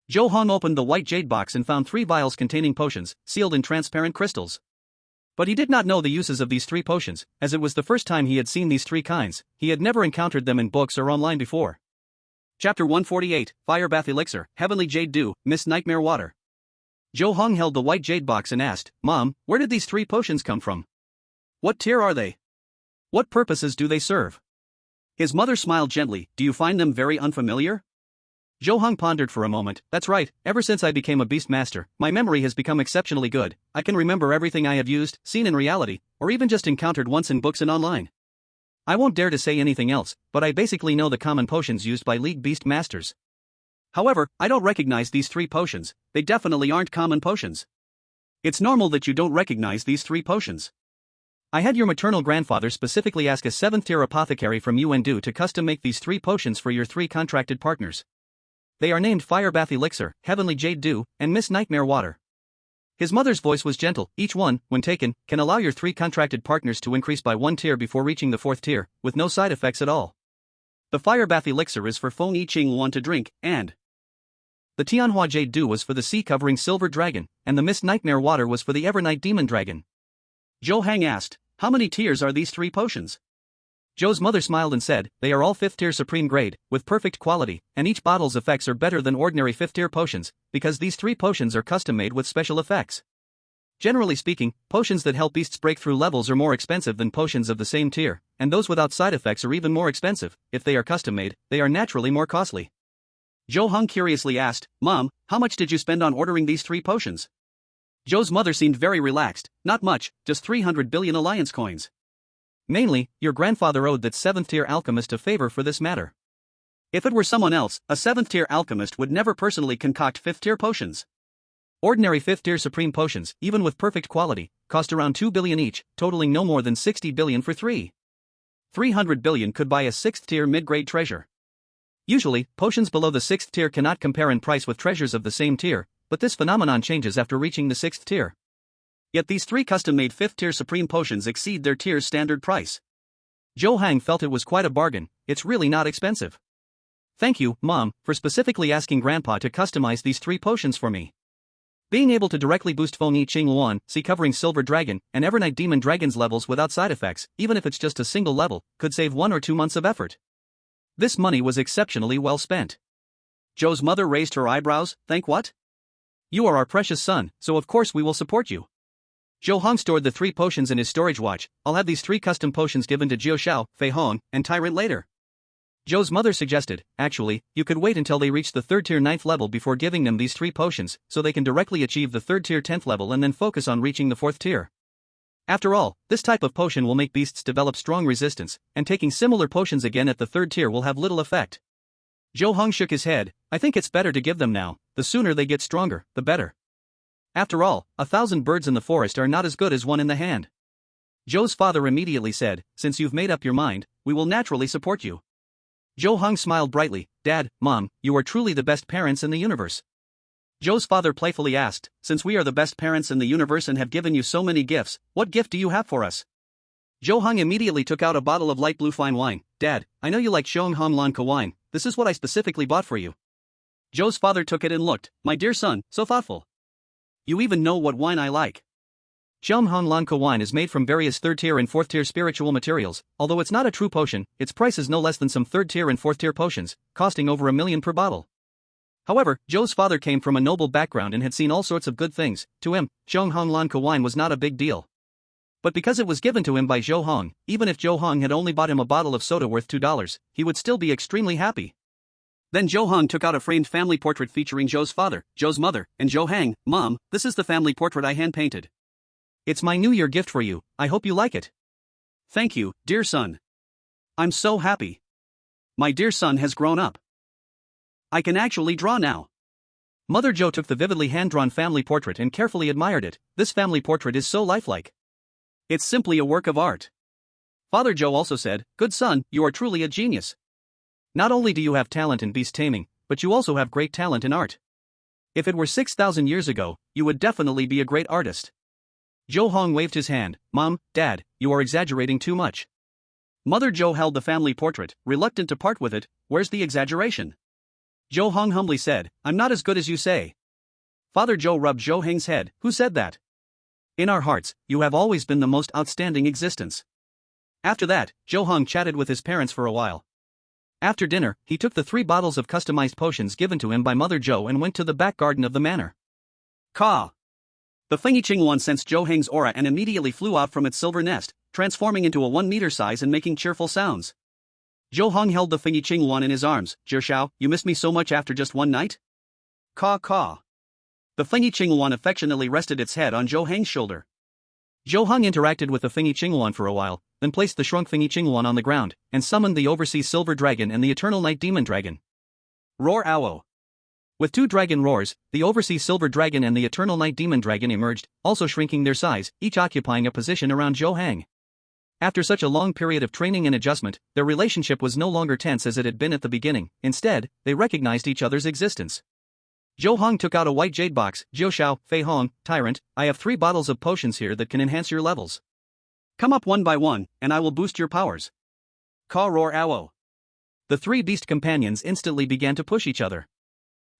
Zhou Heng opened the white jade box and found 3 vials containing potions, sealed in transparent crystals. But he did not know the uses of these 3 potions, as it was the first time he had seen these 3 kinds. He had never encountered them in books or online before. Chapter 148, Fire Bath Elixir, Heavenly Jade Dew, Mist Nightmare Water. Zhou Heng held the white jade box and asked, Mom, where did these 3 potions come from? What tier are they? What purposes do they serve? His mother smiled gently, Do you find them very unfamiliar? Zhou Heng pondered for a moment. That's right, ever since I became a beast master, my memory has become exceptionally good. I can remember everything I have used, seen in reality, or even just encountered once in books and online. I won't dare to say anything else, but I basically know the common potions used by League Beast Masters. However, I don't recognize these 3 potions. They definitely aren't common potions. It's normal that you don't recognize these 3 potions. I had your maternal grandfather specifically ask a 7th tier apothecary from Yuandu to custom make these 3 potions for your 3 contracted partners. They are named Fire Bath Elixir, Heavenly Jade Dew, and Mist Nightmare Water. His mother's voice was gentle. Each one, when taken, can allow your 3 contracted partners to increase by 1 tier before reaching the 4th tier, with no side effects at all. The Fire Bath Elixir is for Fengyi Azure Luan to drink, and the Tianhua Jade Dew was for the sea-covering silver dragon, and the Mist Nightmare Water was for the Evernight demon dragon. Zhou Heng asked, How many tiers are these 3 potions? Zhou's mother smiled and said, They are all 5th tier supreme grade, with perfect quality, and each bottle's effects are better than ordinary 5th tier potions, because these 3 potions are custom made with special effects. Generally speaking, potions that help beasts break through levels are more expensive than potions of the same tier, and those without side effects are even more expensive. If they are custom made, they are naturally more costly. Zhou Heng curiously asked, Mom, how much did you spend on ordering these 3 potions? Zhou's mother seemed very relaxed. Not much, just 300 billion alliance coins. Mainly, your grandfather owed that 7th tier alchemist a favor for this matter. If it were someone else, a 7th tier alchemist would never personally concoct 5th tier potions. Ordinary 5th tier supreme potions, even with perfect quality, cost around 2 billion each, totaling no more than 60 billion for 3. 300 billion could buy a 6th tier mid-grade treasure. Usually, potions below the 6th tier cannot compare in price with treasures of the same tier, but this phenomenon changes after reaching the 6th tier. Yet these 3 custom-made 5th tier supreme potions exceed their tier's standard price. Zhou Heng felt it was quite a bargain. It's really not expensive. Thank you, Mom, for specifically asking Grandpa to customize these 3 potions for me. Being able to directly boost Fengyi Azure Luan, sea-covering silver dragon, and Evernight demon dragon's levels without side effects, even if it's just a single level, could save 1 or 2 months of effort. This money was exceptionally well spent. Zhou's mother raised her eyebrows. Thank what? You are our precious son, so of course we will support you. Zhou Heng stored the 3 potions in his storage watch. I'll have these 3 custom potions given to Jiao Xiao, Fei Hong, and Tyrant later. Zhou's mother suggested, actually, you could wait until they reach the 3rd tier 9th level before giving them these 3 potions, so they can directly achieve the 3rd tier 10th level and then focus on reaching the 4th tier. After all, this type of potion will make beasts develop strong resistance, and taking similar potions again at the 3rd tier will have little effect. Zhou Heng shook his head. I think it's better to give them now. The sooner they get stronger, the better. After all, 1,000 birds in the forest are not as good as one in the hand. Zhou's father immediately said, Since you've made up your mind, we will naturally support you. Zhou Heng smiled brightly. Dad, Mom, you are truly the best parents in the universe. Zhou's father playfully asked, Since we are the best parents in the universe and have given you so many gifts, what gift do you have for us? Zhou Heng immediately took out a bottle of light blue fine wine. Dad, I know you like Zhou Heng Lan wine. This is what I specifically bought for you. Zhou's father took it and looked. My dear son, so thoughtful. You even know what wine I like. Zhou Heng Lan wine is made from various 3rd tier and 4th tier spiritual materials. Although it's not a true potion, its price is no less than some 3rd tier and 4th tier potions, costing over 1 million per bottle. However, Zhou's father came from a noble background and had seen all sorts of good things. To him, Zhou Heng Lan wine was not a big deal. But because it was given to him by Zhou Heng, even if Zhou Heng had only bought him a bottle of soda worth $2, he would still be extremely happy. Then Zhou Heng took out a framed family portrait featuring Zhou's father, Zhou's mother, and Zhou Heng. Mom, this is the family portrait I hand-painted. It's my New Year gift for you. I hope you like it. Thank you, dear son. I'm so happy. My dear son has grown up. I can actually draw now. Mother Zhou took the vividly hand-drawn family portrait and carefully admired it. This family portrait is so lifelike. It's simply a work of art. Father Zhou also said, "Good son, you are truly a genius. Not only do you have talent in beast taming, but you also have great talent in art. If it were 6,000 years ago, you would definitely be a great artist." Zhou Heng waved his hand. "Mom, Dad, you are exaggerating too much." Mother Zhou held the family portrait, reluctant to part with it. "Where's the exaggeration?" Zhou Heng humbly said, "I'm not as good as you say." Father Zhou rubbed Zhou Heng's head. "Who said that? In our hearts, you have always been the most outstanding existence." After that, Zhou Heng chatted with his parents for a while. After dinner, he took the 3 bottles of customized potions given to him by Mother Zhou and went to the back garden of the manor. Ka! The Fengyi Luan sensed Zhou Heng's aura and immediately flew out from its silver nest, transforming into a 1-meter size and making cheerful sounds. Zhou Heng held the Fengyi Luan in his arms. "Zhou, you missed me so much after just one night?" Ka ka. The Fengyi Luan affectionately rested its head on Zhou Heng's shoulder. Zhou Heng interacted with the Fengyi Luan for a while, then placed the shrunk Fengyi Luan on the ground, and summoned the overseas silver dragon and the eternal night demon dragon. Roar owo. With 2 dragon roars, the overseas silver dragon and the eternal night demon dragon emerged, also shrinking their size, each occupying a position around Zhou Heng. After such a long period of training and adjustment, their relationship was no longer tense as it had been at the beginning. Instead, they recognized each other's existence. Zhou Heng took out a white jade box. "Jiu, Fei Hong, Tyrant, I have 3 bottles of potions here that can enhance your levels. Come up one by one, and I will boost your powers." Ka roar owo. The 3 beast companions instantly began to push each other.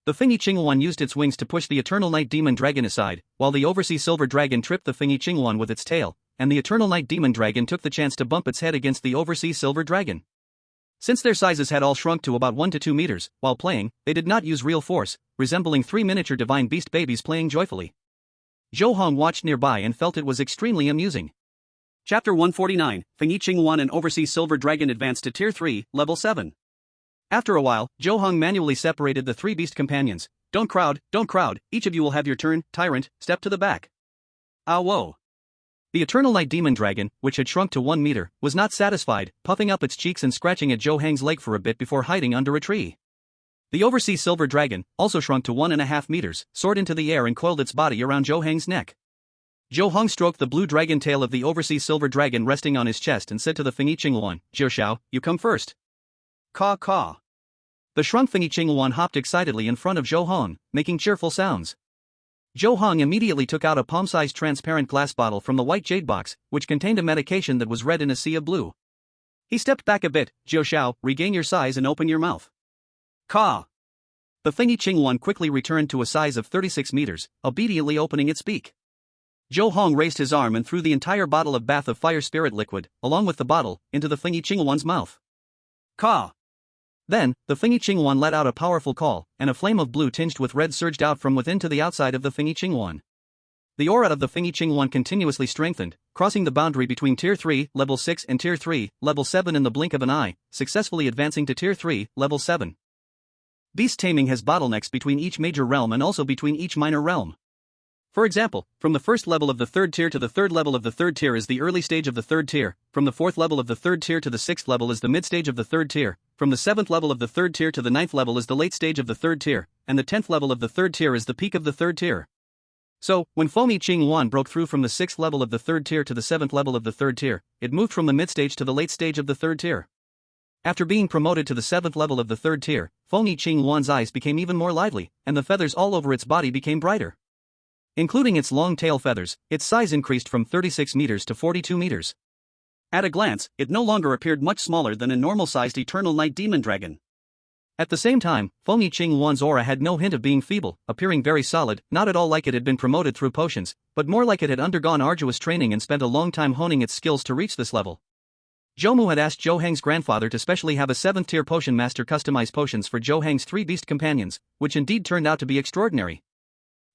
The Fengyi Luan used its wings to push the eternal night demon dragon aside, while the overseas silver dragon tripped the Fengyi Luan with its tail, and the eternal night demon dragon took the chance to bump its head against the overseas silver dragon. Since their sizes had all shrunk to about 1 to 2 meters, while playing, they did not use real force, resembling 3 miniature divine beast babies playing joyfully. Zhou Heng watched nearby and felt it was extremely amusing. Chapter 149, Fengyi Luan and Overseas Silver Dragon advanced to Tier 3, Level 7. After a while, Zhou Heng manually separated the 3 beast companions. Don't crowd, each of you will have your turn. Tyrant, step to the back." Ah whoa. The eternal night demon dragon, which had shrunk to 1 meter, was not satisfied, puffing up its cheeks and scratching at Zhou Heng's leg for a bit before hiding under a tree. The overseas silver dragon, also shrunk to 1.5 meters, soared into the air and coiled its body around Zhou Heng's neck. Zhou Heng stroked the blue dragon tail of the overseas silver dragon resting on his chest and said to the Fengyi Luan, "Jiu, you come first." Ka ka. The shrunk Fengyi Luan hopped excitedly in front of Zhou Heng, making cheerful sounds. Zhou Heng immediately took out a palm-sized transparent glass bottle from the white jade box, which contained a medication that was red in a sea of blue. He stepped back a bit. "Jiu, regain your size and open your mouth." Ka. The Fengyi Luan quickly returned to a size of 36 meters, obediently opening its beak. Zhou Heng raised his arm and threw the entire bottle of bath of fire spirit liquid, along with the bottle, into the Fengyi Luan's mouth. Ka. Then, the Fengyi Luan let out a powerful call, and a flame of blue tinged with red surged out from within to the outside of the Fengyi Luan. The aura of the Fengyi Luan continuously strengthened, crossing the boundary between Tier 3, Level 6 and Tier 3, Level 7 in the blink of an eye, successfully advancing to Tier 3, Level 7. Beast taming has bottlenecks between each major realm and also between each minor realm. For example, from the first level of the 3rd tier to the 3rd level of the 3rd tier is the early stage of the 3rd tier, from the 4th level of the 3rd tier to the 6th level is the mid stage of the 3rd tier, from the 7th level of the 3rd tier to the 9th level is the late stage of the 3rd tier, and the 10th level of the 3rd tier is the peak of the 3rd tier. So, when Fengyi Luan broke through from the 6th level of the 3rd tier to the 7th level of the 3rd tier, it moved from the mid stage to the late stage of the 3rd tier. After being promoted to the 7th level of the 3rd tier, Fengyi Luan's eyes became even more lively, and the feathers all over its body became brighter. Including its long tail feathers, its size increased from 36 meters to 42 meters. At a glance, it no longer appeared much smaller than a normal-sized eternal night demon dragon. At the same time, Fengyi Luan's aura had no hint of being feeble, appearing very solid, not at all like it had been promoted through potions, but more like it had undergone arduous training and spent a long time honing its skills to reach this level. Zhou had asked Zhou Heng's grandfather to specially have a 7th-tier potion master customize potions for Zhou Heng's 3 beast companions, which indeed turned out to be extraordinary.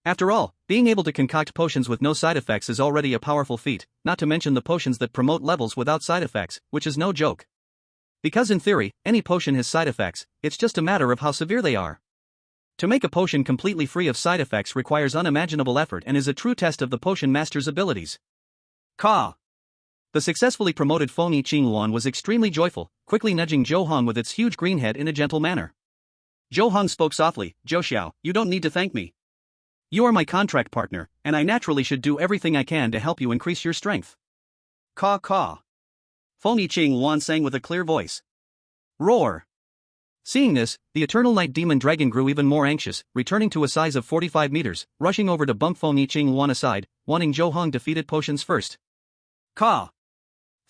After all, being able to concoct potions with no side effects is already a powerful feat, not to mention the potions that promote levels without side effects, which is no joke. Because in theory, any potion has side effects, it's just a matter of how severe they are. To make a potion completely free of side effects requires unimaginable effort and is a true test of the potion master's abilities. Ka! The successfully promoted Fengyi Luan was extremely joyful, quickly nudging Zhou Heng with its huge green head in a gentle manner. Zhou Heng spoke softly, "Jiu, you don't need to thank me. You are my contract partner, and I naturally should do everything I can to help you increase your strength. Caw caw. Fengyi Luan sang with a clear voice. Roar. Seeing this, the Eternal Night Demon Dragon grew even more anxious, returning to a size of 45 meters, rushing over to bump Fengyi Luan aside, wanting Zhou Heng defeated potions first. Caw.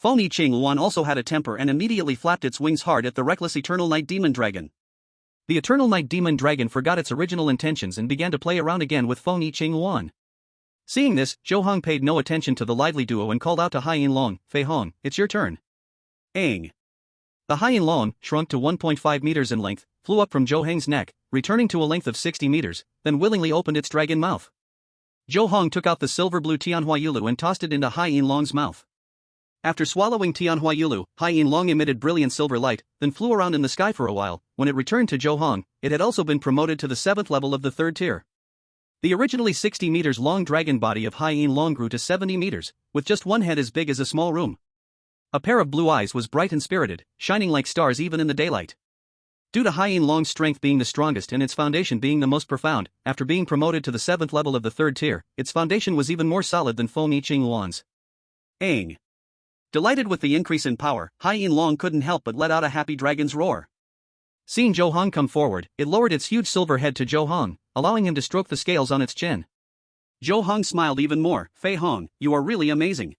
Fengyi Luan also had a temper and immediately flapped its wings hard at the reckless Eternal Night Demon Dragon. The Eternal Night Demon Dragon forgot its original intentions and began to play around again with Fengyi Luan. Seeing this, Zhou Heng paid no attention to the lively duo and called out to Hai Long, Fei Hong, it's your turn. Eng. The Hai Long, shrunk to 1.5 meters in length, flew up from Zhou Heng's neck, returning to a length of 60 meters, then willingly opened its dragon mouth. Zhou Heng took out the silver-blue Tianhuayulu and tossed it into Hai Long's mouth. After swallowing Tianhuayulu, Hai Long emitted brilliant silver light, then flew around in the sky for a while. When it returned to Zhou Heng, it had also been promoted to the 7th level of the 3rd tier. The originally 60 meters long dragon body of Hai Long grew to 70 meters, with just one head as big as a small room. A pair of blue eyes was bright and spirited, shining like stars even in the daylight. Due to Hai Long's strength being the strongest and its foundation being the most profound, after being promoted to the 7th level of the 3rd tier, its foundation was even more solid than Fengyi Luan's. Eng. Delighted with the increase in power, Hai Long couldn't help but let out a happy dragon's roar. Seeing Zhou Heng come forward, it lowered its huge silver head to Zhou Heng, allowing him to stroke the scales on its chin. Zhou Heng smiled even more. Fei Hong, you are really amazing.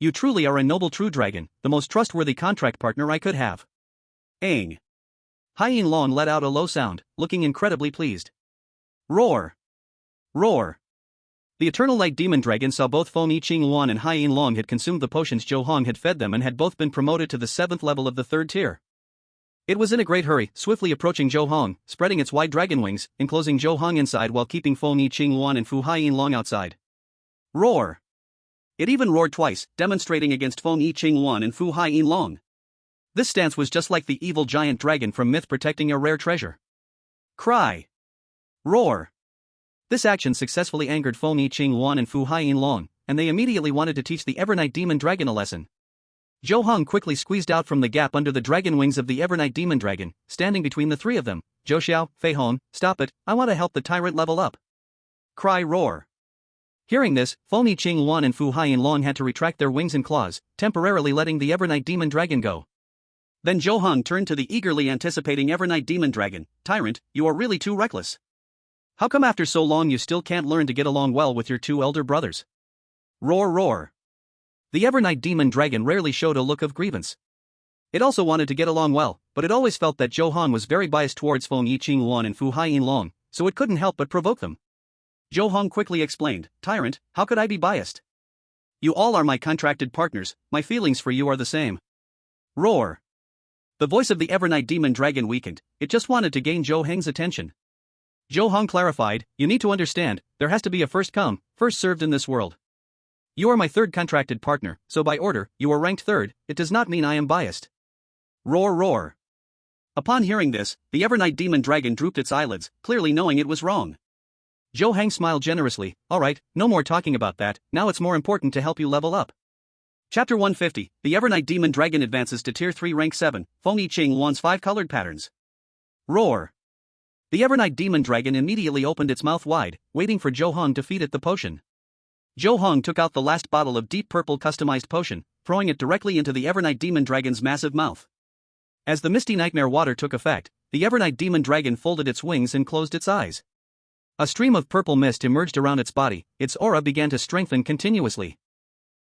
You truly are a noble true dragon, the most trustworthy contract partner I could have. Eng. Hai Long let out a low sound, looking incredibly pleased. Roar. Roar. The Eternal Light Demon Dragon saw both Fengyi Luan and Hai Long had consumed the potions Zhou Heng had fed them and had both been promoted to the 7th level of the 3rd tier. It was in a great hurry, swiftly approaching Zhou Heng, spreading its wide dragon wings, enclosing Zhou Heng inside while keeping Fengyi Luan and Fu Hai Long outside. Roar. It even roared twice, demonstrating against Fengyi Luan and Fu Hai Long. This stance was just like the evil giant dragon from myth protecting a rare treasure. Cry. Roar. This action successfully angered Fengyi Luan and Fu Hai Long, and they immediately wanted to teach the Evernight Demon Dragon a lesson. Zhou Heng quickly squeezed out from the gap under the dragon wings of the Evernight Demon Dragon, standing between the three of them. Zhou Xiao, Fei Hong, stop it, I want to help the tyrant level up. Cry roar. Hearing this, Fengyi Luan and Fu Hai Long had to retract their wings and claws, temporarily letting the Evernight Demon Dragon go. Then Zhou Heng turned to the eagerly anticipating Evernight Demon Dragon. Tyrant, you are really too reckless. How come after so long you still can't learn to get along well with your two elder brothers? Roar roar. The Evernight Demon Dragon rarely showed a look of grievance. It also wanted to get along well, but it always felt that Zhou Heng was very biased towards Fengyi Luan and Fu Hai Long, so it couldn't help but provoke them. Zhou Heng quickly explained, Tyrant, how could I be biased? You all are my contracted partners, my feelings for you are the same. Roar. The voice of the Evernight Demon Dragon weakened, it just wanted to gain Zhou Heng's attention. Zhou Heng clarified, you need to understand, there has to be a first come, first served in this world. You are my third contracted partner, so by order, you are ranked third, it does not mean I am biased. Roar roar. Upon hearing this, the Evernight Demon Dragon drooped its eyelids, clearly knowing it was wrong. Zhou Heng smiled generously, alright, no more talking about that, now it's more important to help you level up. Chapter 150, the Evernight Demon Dragon advances to Tier 3 Rank 7, Fengyi Luan's 5 colored patterns. Roar. The Evernight Demon Dragon immediately opened its mouth wide, waiting for Zhou Heng to feed it the potion. Zhou Heng took out the last bottle of deep purple customized potion, throwing it directly into the Evernight Demon Dragon's massive mouth. As the misty nightmare water took effect, the Evernight Demon Dragon folded its wings and closed its eyes. A stream of purple mist emerged around its body, its aura began to strengthen continuously.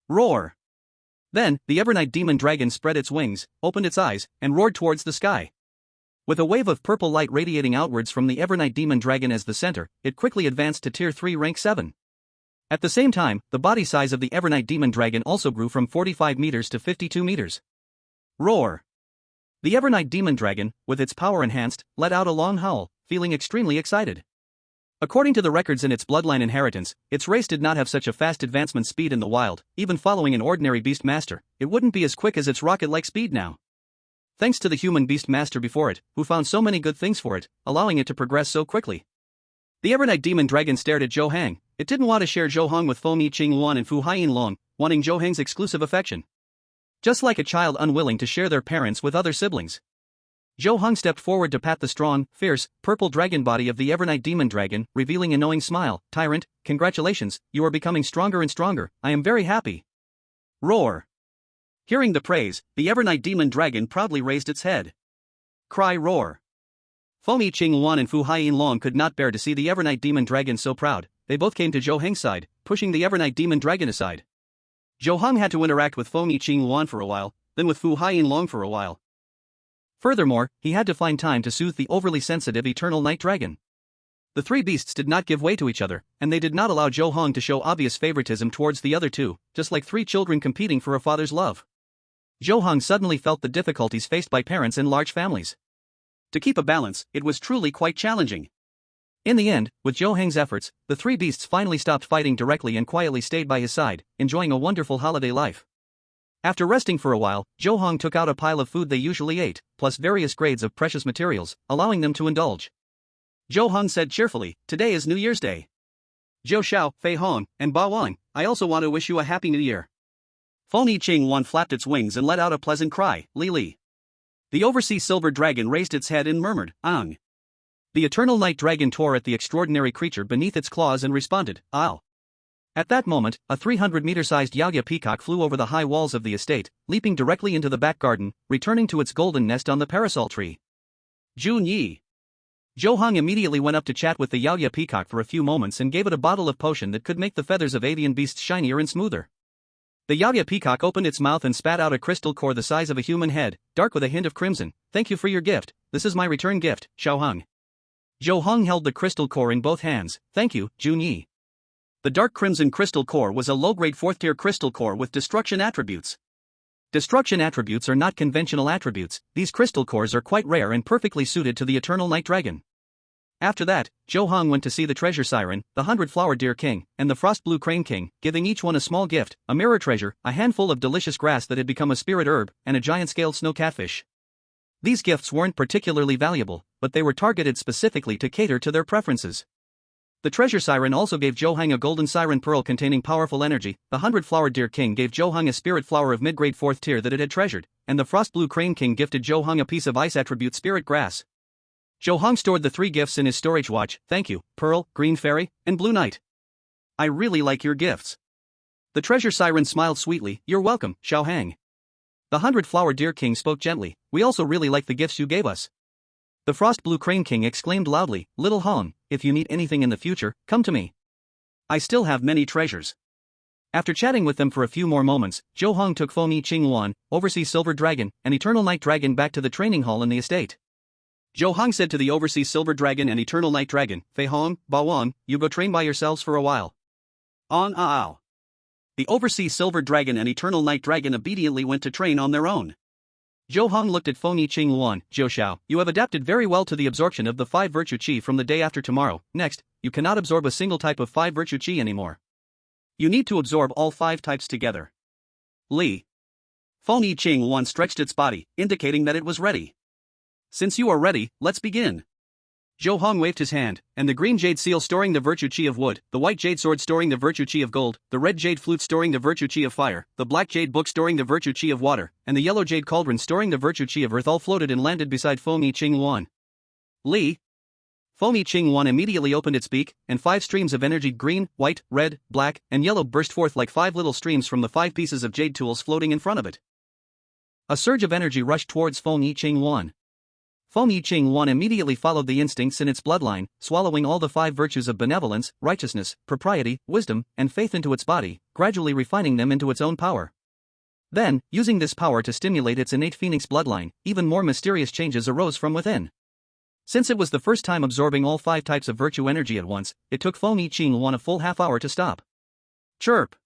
Roar. Then, the Evernight Demon Dragon spread its wings, opened its eyes, and roared towards the sky. With a wave of purple light radiating outwards from the Evernight Demon Dragon as the center, it quickly advanced to Tier 3 Rank 7. At the same time, the body size of the Evernight Demon Dragon also grew from 45 meters to 52 meters. Roar. The Evernight Demon Dragon, with its power enhanced, let out a long howl, feeling extremely excited. According to the records in its bloodline inheritance, its race did not have such a fast advancement speed in the wild, even following an ordinary beast master, it wouldn't be as quick as its rocket-like speed now. Thanks to the human beast master before it, who found so many good things for it, allowing it to progress so quickly. The Evernight Demon Dragon stared at Zhou Heng, it didn't want to share Zhou Heng with Fengyi Luan and Fu Hai Long, wanting Zhou Heng's exclusive affection. Just like a child unwilling to share their parents with other siblings. Zhou Heng stepped forward to pat the strong, fierce, purple dragon body of the Evernight Demon Dragon, revealing a knowing smile, Tyrant, congratulations, you are becoming stronger and stronger, I am very happy. Roar. Hearing the praise, the Evernight Demon Dragon proudly raised its head. Cry roar. Fengyi Luan and Fu Haiyan Long could not bear to see the Evernight Demon Dragon so proud. They both came to Zhou Heng's side, pushing the Evernight Demon Dragon aside. Zhou Heng had to interact with Fengyi Luan for a while, then with Fu Haiyan Long for a while. Furthermore, he had to find time to soothe the overly sensitive Eternal Night Dragon. The three beasts did not give way to each other, and they did not allow Zhou Heng to show obvious favoritism towards the other two, just like three children competing for a father's love. Zhou Heng suddenly felt the difficulties faced by parents in large families. To keep a balance, it was truly quite challenging. In the end, with Zhou Heng's efforts, the three beasts finally stopped fighting directly and quietly stayed by his side, enjoying a wonderful holiday life. After resting for a while, Zhou Heng took out a pile of food they usually ate, plus various grades of precious materials, allowing them to indulge. Zhou Heng said cheerfully, "Today is New Year's Day. Zhou Xiao, Fei Hong, and Ba Wang, I also want to wish you a Happy New Year." Fengyi Luan flapped its wings and let out a pleasant cry, "Li Li." The overseas silver dragon raised its head and murmured, "Ang." The Eternal Night Dragon tore at the extraordinary creature beneath its claws and responded, "I'll." At that moment, a 300-meter-sized Yaoya peacock flew over the high walls of the estate, leaping directly into the back garden, returning to its golden nest on the parasol tree. Jun Yi. Zhou Heng immediately went up to chat with the Yaoya peacock for a few moments and gave it a bottle of potion that could make the feathers of avian beasts shinier and smoother. The Yaoya peacock opened its mouth and spat out a crystal core the size of a human head, dark with a hint of crimson. "Thank you for your gift, this is my return gift, Zhou Heng." Zhou Heng held the crystal core in both hands. "Thank you, Jun Yi." The dark crimson crystal core was a low-grade 4th-tier crystal core with destruction attributes. Destruction attributes are not conventional attributes, these crystal cores are quite rare and perfectly suited to the Eternal Night Dragon. After that, Zhou Heng went to see the treasure siren, the 100-flower deer king, and the frost blue crane king, giving each one a small gift, a mirror treasure, a handful of delicious grass that had become a spirit herb, and a giant-scaled snow catfish. These gifts weren't particularly valuable, but they were targeted specifically to cater to their preferences. The treasure siren also gave Zhou Heng a golden siren pearl containing powerful energy, the 100-flower deer king gave Zhou Heng a spirit flower of mid-grade 4th tier that it had treasured, and the frost blue crane king gifted Zhou Heng a piece of ice attribute spirit grass. Zhou Heng stored the three gifts in his storage watch. "Thank you, Pearl, Green Fairy, and Blue Knight. I really like your gifts." The treasure siren smiled sweetly. "You're welcome, Zhou Heng." The 100-flower deer king spoke gently. "We also really like the gifts you gave us." The frost blue crane king exclaimed loudly, "Little Hong, if you need anything in the future, come to me. I still have many treasures." After chatting with them for a few more moments, Zhou Heng took Fengyi Luan, Overseas Silver Dragon, and Eternal Night Dragon back to the training hall in the estate. Zhou Heng said to the Overseas Silver Dragon and Eternal Night Dragon, "Fei Hong, Ba Wang, you go train by yourselves for a while." On Ao. The Overseas Silver Dragon and Eternal Night Dragon obediently went to train on their own. Zhou Heng looked at Fengyi Luan. "Zhou Xiao, you have adapted very well to the absorption of the 5 virtue chi from the day after tomorrow. Next, you cannot absorb a single type of 5 virtue chi anymore. You need to absorb all 5 types together." Li. Fengyi Luan stretched its body, indicating that it was ready. "Since you are ready, let's begin." Zhou Heng waved his hand, and the green jade seal storing the virtue chi of wood, the white jade sword storing the virtue chi of gold, the red jade flute storing the virtue chi of fire, the black jade book storing the virtue chi of water, and the yellow jade cauldron storing the virtue chi of earth all floated and landed beside Fengyi Luan. Li. Fengyi Luan immediately opened its beak, and 5 streams of energy green, white, red, black, and yellow burst forth like 5 little streams from the 5 pieces of jade tools floating in front of it. A surge of energy rushed towards Fengyi Luan. Fengyi Luan immediately followed the instincts in its bloodline, swallowing all the 5 virtues of benevolence, righteousness, propriety, wisdom, and faith into its body, gradually refining them into its own power. Then, using this power to stimulate its innate phoenix bloodline, even more mysterious changes arose from within. Since it was the first time absorbing all 5 types of virtue energy at once, it took Fengyi Luan a full half-hour to stop. Chirp.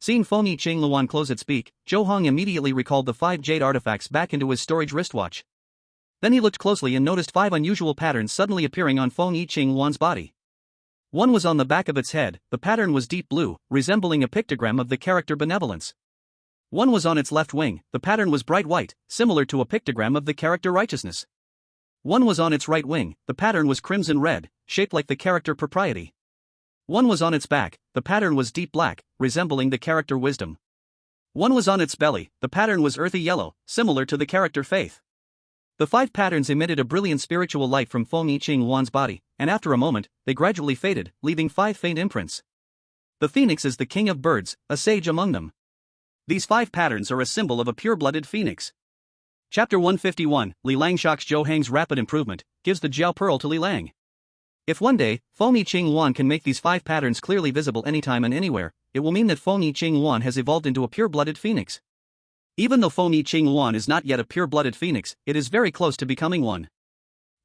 Seeing Fengyi Luan close its beak, Zhou Heng immediately recalled the 5 jade artifacts back into his storage wristwatch. Then he looked closely and noticed 5 unusual patterns suddenly appearing on Fengyi Luan's body. One was on the back of its head, the pattern was deep blue, resembling a pictogram of the character benevolence. One was on its left wing, the pattern was bright white, similar to a pictogram of the character righteousness. One was on its right wing, the pattern was crimson red, shaped like the character propriety. One was on its back, the pattern was deep black, resembling the character wisdom. One was on its belly, the pattern was earthy yellow, similar to the character faith. The 5 patterns emitted a brilliant spiritual light from Fengyi Luan's body, and after a moment, they gradually faded, leaving 5 faint imprints. The phoenix is the king of birds, a sage among them. These 5 patterns are a symbol of a pure-blooded phoenix. Chapter 151, Li Lang shocks Zhou Heng's rapid improvement, gives the Jiao Pearl to Li Lang. If one day, Fengyi Azure Luan can make these 5 patterns clearly visible anytime and anywhere, it will mean that Fengyi Azure Luan has evolved into a pure-blooded phoenix. Even though Fengyi Azure Luan is not yet a pure-blooded phoenix, it is very close to becoming one.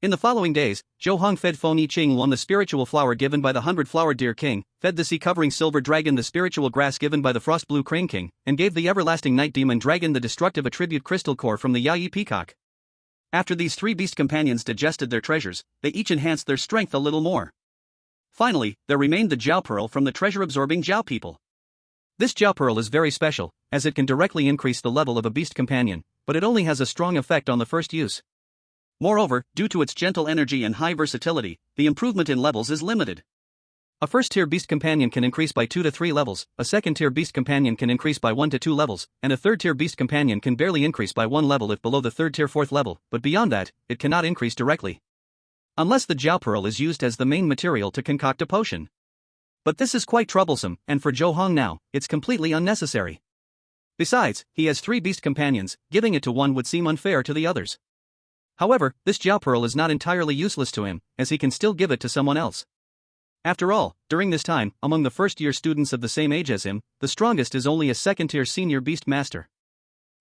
In the following days, Zhou Heng fed Fengyi Azure Luan the spiritual flower given by the 100-flowered deer king, fed the sea-covering silver dragon the spiritual grass given by the frost-blue crane king, and gave the everlasting night demon dragon the destructive attribute crystal core from the Yayi peacock. After these 3 beast companions digested their treasures, they each enhanced their strength a little more. Finally, there remained the Jiao Pearl from the treasure-absorbing Jiao people. This Jiao Pearl is very special, as it can directly increase the level of a beast companion, but it only has a strong effect on the first use. Moreover, due to its gentle energy and high versatility, the improvement in levels is limited. A first-tier beast companion can increase by 2 to 3 levels, a second-tier beast companion can increase by 1 to 2 levels, and a third-tier beast companion can barely increase by 1 level if below the third-tier 4th level, but beyond that, it cannot increase directly. Unless the Jiao Pearl is used as the main material to concoct a potion. But this is quite troublesome, and for Zhou Heng now, it's completely unnecessary. Besides, he has 3 beast companions, giving it to one would seem unfair to the others. However, this Jiao Pearl is not entirely useless to him, as he can still give it to someone else. After all, during this time, among the first-year students of the same age as him, the strongest is only a second-tier senior beast master.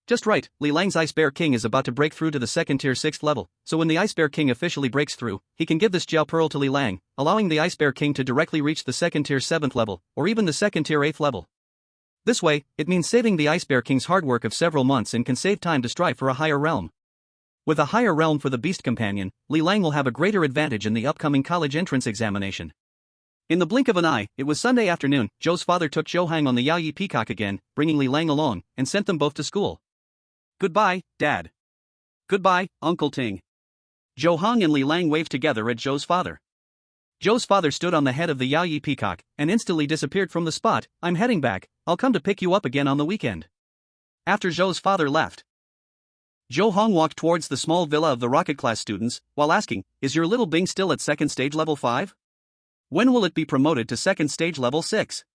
Just right, Li Lang's Ice Bear King is about to break through to the second-tier 6th level, so when the Ice Bear King officially breaks through, he can give this Jiao Pearl to Li Lang, allowing the Ice Bear King to directly reach the second-tier 7th level, or even the second-tier 8th level. This way, it means saving the Ice Bear King's hard work of several months and can save time to strive for a higher realm. With a higher realm for the beast companion, Li Lang will have a greater advantage in the upcoming college entrance examination. In the blink of an eye, it was Sunday afternoon. Zhou's father took Zhou Heng on the Yaoyi peacock again, bringing Li Lang along, and sent them both to school. Goodbye, Dad. Goodbye, Uncle Ting. Zhou Heng and Li Lang waved together at Zhou's father. Zhou's father stood on the head of the Yaoyi peacock, and instantly disappeared from the spot. I'm heading back, I'll come to pick you up again on the weekend. After Zhou's father left, Zhou Heng walked towards the small villa of the rocket-class students, while asking, is your little Bing still at second stage level 5? When will it be promoted to second stage level 6?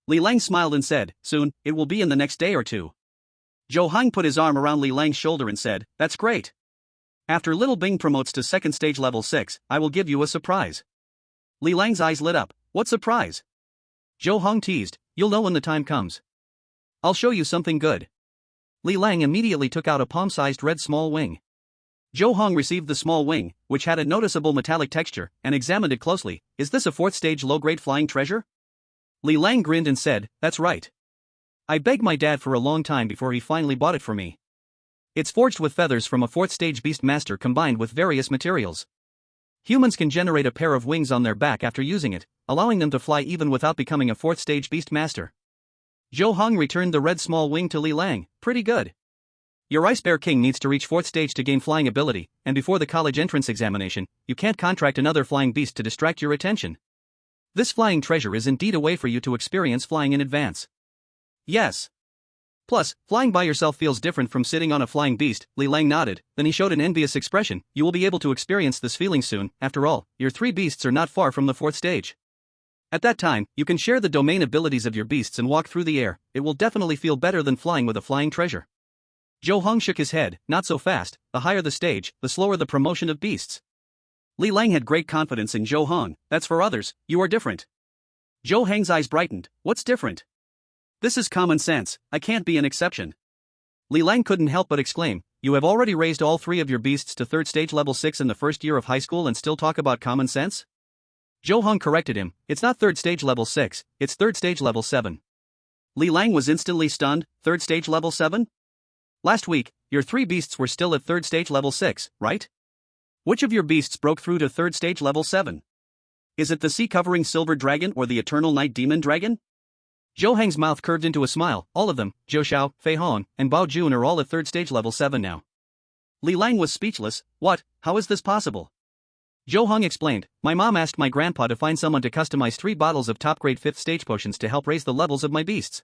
Li Lang smiled and said, soon, it will be in the next day or 2. Zhou Heng put his arm around Li Lang's shoulder and said, that's great. After little Bing promotes to second stage level 6, I will give you a surprise. Li Lang's eyes lit up. What surprise? Zhou Heng teased, you'll know when the time comes. I'll show you something good. Li Lang immediately took out a palm-sized red small wing. Zhou Heng received the small wing, which had a noticeable metallic texture, and examined it closely. Is this a 4th stage low-grade flying treasure? Li Lang grinned and said, that's right. I begged my dad for a long time before he finally bought it for me. It's forged with feathers from a 4th stage beast master combined with various materials. Humans can generate a pair of wings on their back after using it, allowing them to fly even without becoming a 4th stage beast master. Zhou Heng returned the red small wing to Li Lang. Pretty good. Your Ice Bear King needs to reach 4th stage to gain flying ability, and before the college entrance examination, you can't contract another flying beast to distract your attention. This flying treasure is indeed a way for you to experience flying in advance. Yes. Plus, flying by yourself feels different from sitting on a flying beast. Li Lang nodded, then he showed an envious expression. You will be able to experience this feeling soon. After all, your 3 beasts are not far from the 4th stage. At that time, you can share the domain abilities of your beasts and walk through the air. It will definitely feel better than flying with a flying treasure. Zhou Heng shook his head. Not so fast. The higher the stage, the slower the promotion of beasts. Li Lang had great confidence in Zhou Heng. That's for others, you are different. Zhou Heng's eyes brightened. What's different? This is common sense, I can't be an exception. Li Lang couldn't help but exclaim, you have already raised all 3 of your beasts to 3rd stage level 6 in the first year of high school and still talk about common sense? Zhou Heng corrected him, it's not 3rd stage level 6, it's 3rd stage level 7. Li Lang was instantly stunned. 3rd stage level 7? Last week, your 3 beasts were still at 3rd stage level 6, right? Which of your beasts broke through to 3rd stage level 7? Is it the sea-covering silver dragon or the eternal night demon dragon? Zhou Heng's mouth curved into a smile. All of them, Zhou Xiao, Fei Hong, and Bao Jun are all at 3rd stage level 7 now. Li Lang was speechless. What? How is this possible? Zhou Heng explained, my mom asked my grandpa to find someone to customize 3 bottles of top-grade 5th stage potions to help raise the levels of my beasts.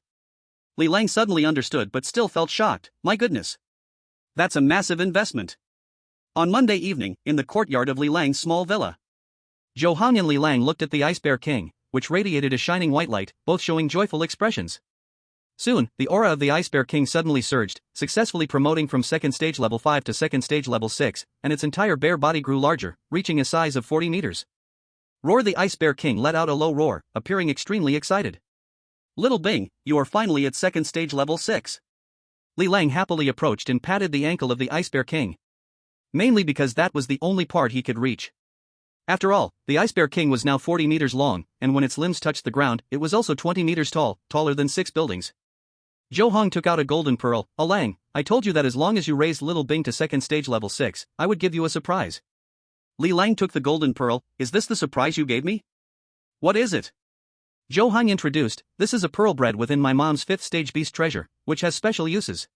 Li Lang suddenly understood but still felt shocked. My goodness. That's a massive investment. On Monday evening, in the courtyard of Li Lang's small villa, Zhou Heng and Li Lang looked at the Ice Bear King, which radiated a shining white light, both showing joyful expressions. Soon, the aura of the Ice Bear King suddenly surged, successfully promoting from second stage level 5 to second stage level 6, and its entire bear body grew larger, reaching a size of 40 meters. Roar! The Ice Bear King let out a low roar, appearing extremely excited. Little Bing, you are finally at second stage level 6. Li Lang happily approached and patted the ankle of the Ice Bear King. Mainly because that was the only part he could reach. After all, the Ice Bear King was now 40 meters long, and when its limbs touched the ground, it was also 20 meters tall, taller than 6 buildings. Zhou Heng took out a golden pearl. Lang, I told you that as long as you raised Little Bing to second stage level 6, I would give you a surprise. Li Lang took the golden pearl. Is this the surprise you gave me? What is it? Zhou Heng introduced, this is a pearl bred within my mom's 5th stage beast treasure, which has special uses.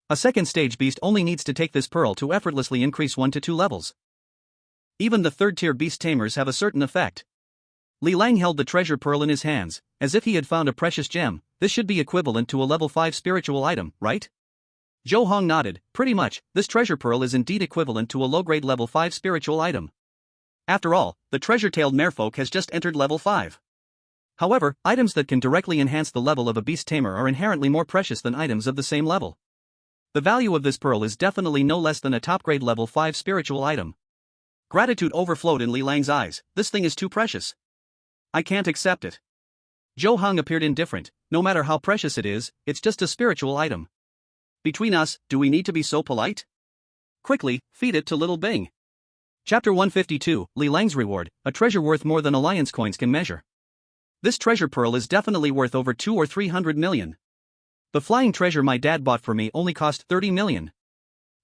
A second stage beast only needs to take this pearl to effortlessly increase 1 to 2 levels. Even the third tier beast tamers have a certain effect. Li Lang held the treasure pearl in his hands, as if he had found a precious gem. This should be equivalent to a level 5 spiritual item, right? Zhou Heng nodded. Pretty much, this treasure pearl is indeed equivalent to a low-grade level 5 spiritual item. After all, the treasure-tailed merfolk has just entered level 5. However, items that can directly enhance the level of a beast tamer are inherently more precious than items of the same level. The value of this pearl is definitely no less than a top-grade level 5 spiritual item. Gratitude overflowed in Li Lang's eyes. This thing is too precious. I can't accept it. Zhou Heng appeared indifferent. No matter how precious it is, it's just a spiritual item. Between us, do we need to be so polite? Quickly, feed it to Little Bing. Chapter 152, Li Lang's Reward, a treasure worth more than alliance coins can measure. This treasure pearl is definitely worth over 200 or 300 million. The flying treasure my dad bought for me only cost 30 million.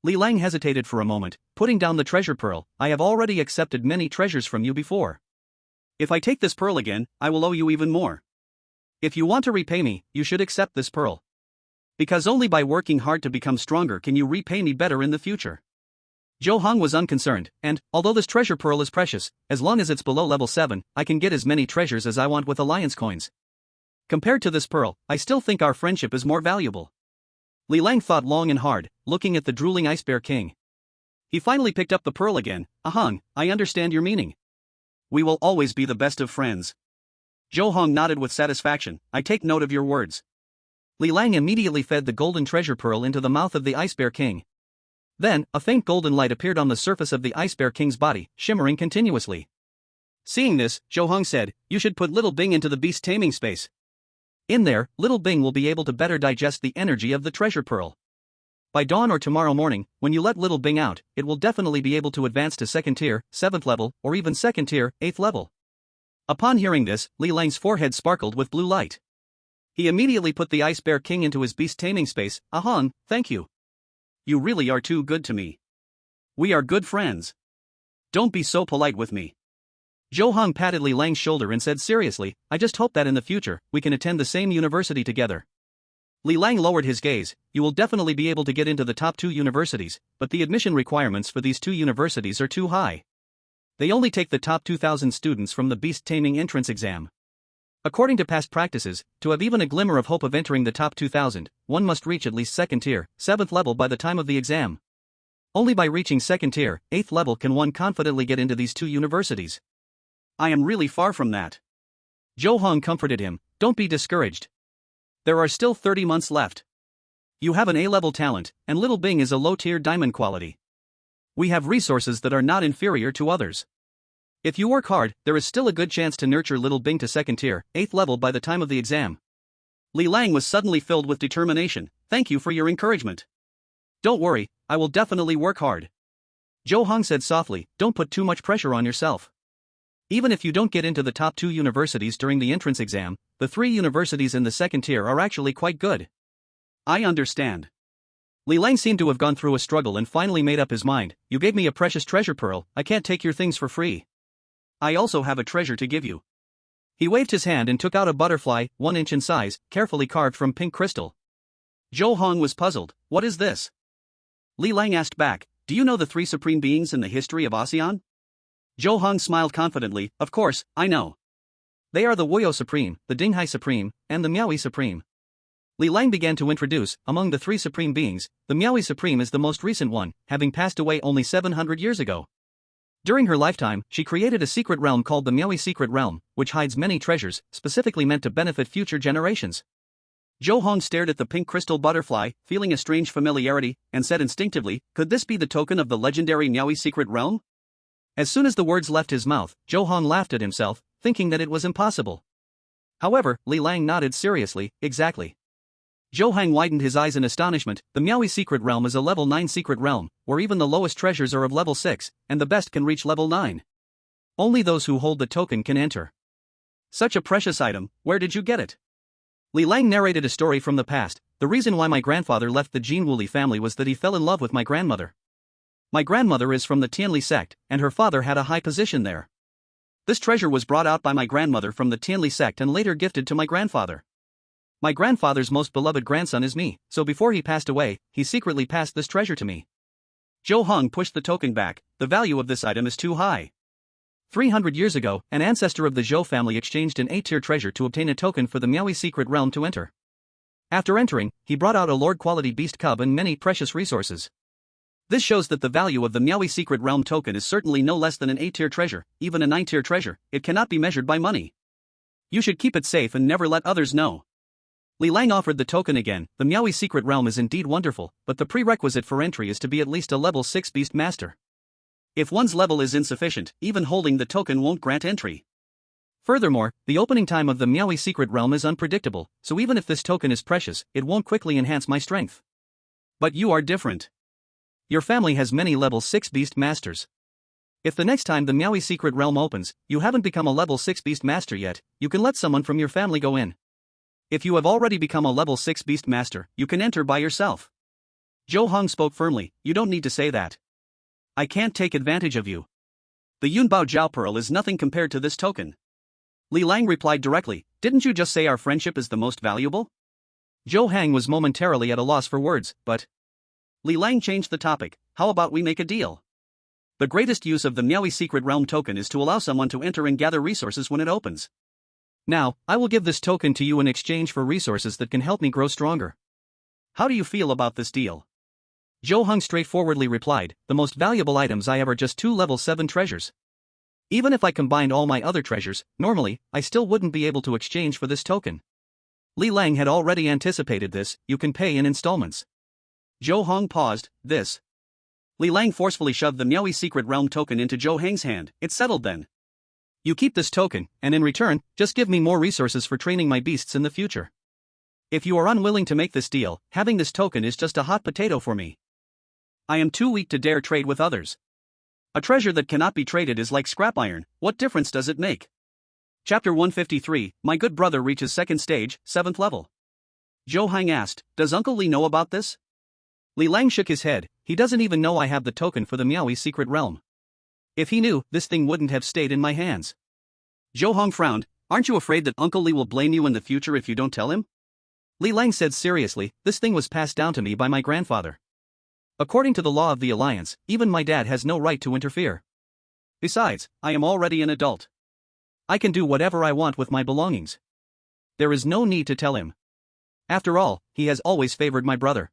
Li Lang hesitated for a moment, putting down the treasure pearl. I have already accepted many treasures from you before. If I take this pearl again, I will owe you even more. If you want to repay me, you should accept this pearl. Because only by working hard to become stronger can you repay me better in the future. Zhou Heng was unconcerned, and, although this treasure pearl is precious, as long as it's below level 7, I can get as many treasures as I want with alliance coins. Compared to this pearl, I still think our friendship is more valuable. Li Lang thought long and hard, looking at the drooling Ice Bear King. He finally picked up the pearl again. Heng, I understand your meaning. We will always be the best of friends. Zhou Heng nodded with satisfaction. I take note of your words. Li Lang immediately fed the golden treasure pearl into the mouth of the Ice Bear King. Then, a faint golden light appeared on the surface of the Ice Bear King's body, shimmering continuously. Seeing this, Zhou Heng said, you should put Little Bing into the beast taming space. In there, Little Bing will be able to better digest the energy of the treasure pearl. By dawn or tomorrow morning, when you let Little Bing out, it will definitely be able to advance to 2nd tier, 7th level, or even 2nd tier, 8th level. Upon hearing this, Li Lang's forehead sparkled with blue light. He immediately put the Ice Bear King into his beast taming space. Heng, thank you. You really are too good to me. We are good friends. Don't be so polite with me. Zhou Heng patted Li Lang's shoulder and said seriously, I just hope that in the future, we can attend the same university together. Li Lang lowered his gaze. You will definitely be able to get into the top 2 universities, but the admission requirements for these 2 universities are too high. They only take the top 2,000 students from the beast taming entrance exam. According to past practices, to have even a glimmer of hope of entering the top 2,000, one must reach at least 2nd tier, 7th level by the time of the exam. Only by reaching 2nd tier, 8th level can one confidently get into these 2 universities. I am really far from that. Zhou Heng comforted him. Don't be discouraged. There are still 30 months left. You have an A-level talent, and Little Bing is a low-tier diamond quality. We have resources that are not inferior to others. If you work hard, there is still a good chance to nurture Little Bing to 2nd tier, 8th level by the time of the exam. Li Lang was suddenly filled with determination. Thank you for your encouragement. Don't worry, I will definitely work hard. Zhou Heng said softly, don't put too much pressure on yourself. Even if you don't get into the top 2 universities during the entrance exam, the 3 universities in the 2nd tier are actually quite good. I understand. Li Lang seemed to have gone through a struggle and finally made up his mind. You gave me a precious treasure pearl, I can't take your things for free. I also have a treasure to give you. He waved his hand and took out a butterfly, 1 inch in size, carefully carved from pink crystal. Zhou Heng was puzzled. What is this? Li Lang asked back, do you know the 3 supreme beings in the history of ASEAN? Zhou Heng smiled confidently, of course, I know. They are the Woyo Supreme, the Dinghai Supreme, and the Miaoi Supreme. Li Lang began to introduce, among the 3 supreme beings, the Miaoi Supreme is the most recent one, having passed away only 700 years ago. During her lifetime, she created a secret realm called the Miaoi Secret Realm, which hides many treasures, specifically meant to benefit future generations. Zhou Heng stared at the pink crystal butterfly, feeling a strange familiarity, and said instinctively, could this be the token of the legendary Miaoi's secret realm? As soon as the words left his mouth, Zhou Heng laughed at himself, thinking that it was impossible. However, Li Lang nodded seriously, exactly. Zhou Heng widened his eyes in astonishment. The Miaoi's secret realm is a level 9 secret realm, where even the lowest treasures are of level 6, and the best can reach level 9. Only those who hold the token can enter. Such a precious item, where did you get it? Li Lang narrated a story from the past. The reason why my grandfather left the Jinwuli family was that he fell in love with my grandmother. My grandmother is from the Tianli sect, and her father had a high position there. This treasure was brought out by my grandmother from the Tianli sect and later gifted to my grandfather. My grandfather's most beloved grandson is me, so before he passed away, he secretly passed this treasure to me. Zhou Heng pushed the token back. The value of this item is too high. 300 years ago, an ancestor of the Zhou family exchanged an 8-tier treasure to obtain a token for the Miaoi's secret realm to enter. After entering, he brought out a lord-quality beast cub and many precious resources. This shows that the value of the Miaoi's secret realm token is certainly no less than an 8-tier treasure, even a 9-tier treasure. It cannot be measured by money. You should keep it safe and never let others know. Li Lang offered the token again. The Miaoi's secret realm is indeed wonderful, but the prerequisite for entry is to be at least a level 6 beast master. If one's level is insufficient, even holding the token won't grant entry. Furthermore, the opening time of the Miaoi's secret realm is unpredictable, so even if this token is precious, it won't quickly enhance my strength. But you are different. Your family has many level 6 beast masters. If the next time the Miaoi's secret realm opens, you haven't become a level 6 beast master yet, you can let someone from your family go in. If you have already become a level 6 beast master, you can enter by yourself. Zhou Heng spoke firmly, you don't need to say that. I can't take advantage of you. The Yunbao Jiao Pearl is nothing compared to this token. Li Lang replied directly, didn't you just say our friendship is the most valuable? Zhou Heng was momentarily at a loss for words, but Li Lang changed the topic, how about we make a deal? The greatest use of the Miaoi's secret realm token is to allow someone to enter and gather resources when it opens. Now, I will give this token to you in exchange for resources that can help me grow stronger. How do you feel about this deal? Zhou Heng straightforwardly replied, the most valuable items I have are just 2 level 7 treasures. Even if I combined all my other treasures, normally, I still wouldn't be able to exchange for this token. Li Lang had already anticipated this, you can pay in installments. Zhou Heng paused, this. Li Lang forcefully shoved the Miaoi's secret realm token into Zhou Heng's hand, it's settled then. You keep this token, and in return, just give me more resources for training my beasts in the future. If you are unwilling to make this deal, having this token is just a hot potato for me. I am too weak to dare trade with others. A treasure that cannot be traded is like scrap iron, what difference does it make? Chapter 153, My good brother reaches 2nd stage, 7th level. Zhou Heng asked, does Uncle Li know about this? Li Lang shook his head, he doesn't even know I have the token for the Miaoi's secret realm. If he knew, this thing wouldn't have stayed in my hands. Zhou Heng frowned, aren't you afraid that Uncle Li will blame you in the future if you don't tell him? Li Lang said seriously, this thing was passed down to me by my grandfather. According to the law of the Alliance, even my dad has no right to interfere. Besides, I am already an adult. I can do whatever I want with my belongings. There is no need to tell him. After all, he has always favored my brother.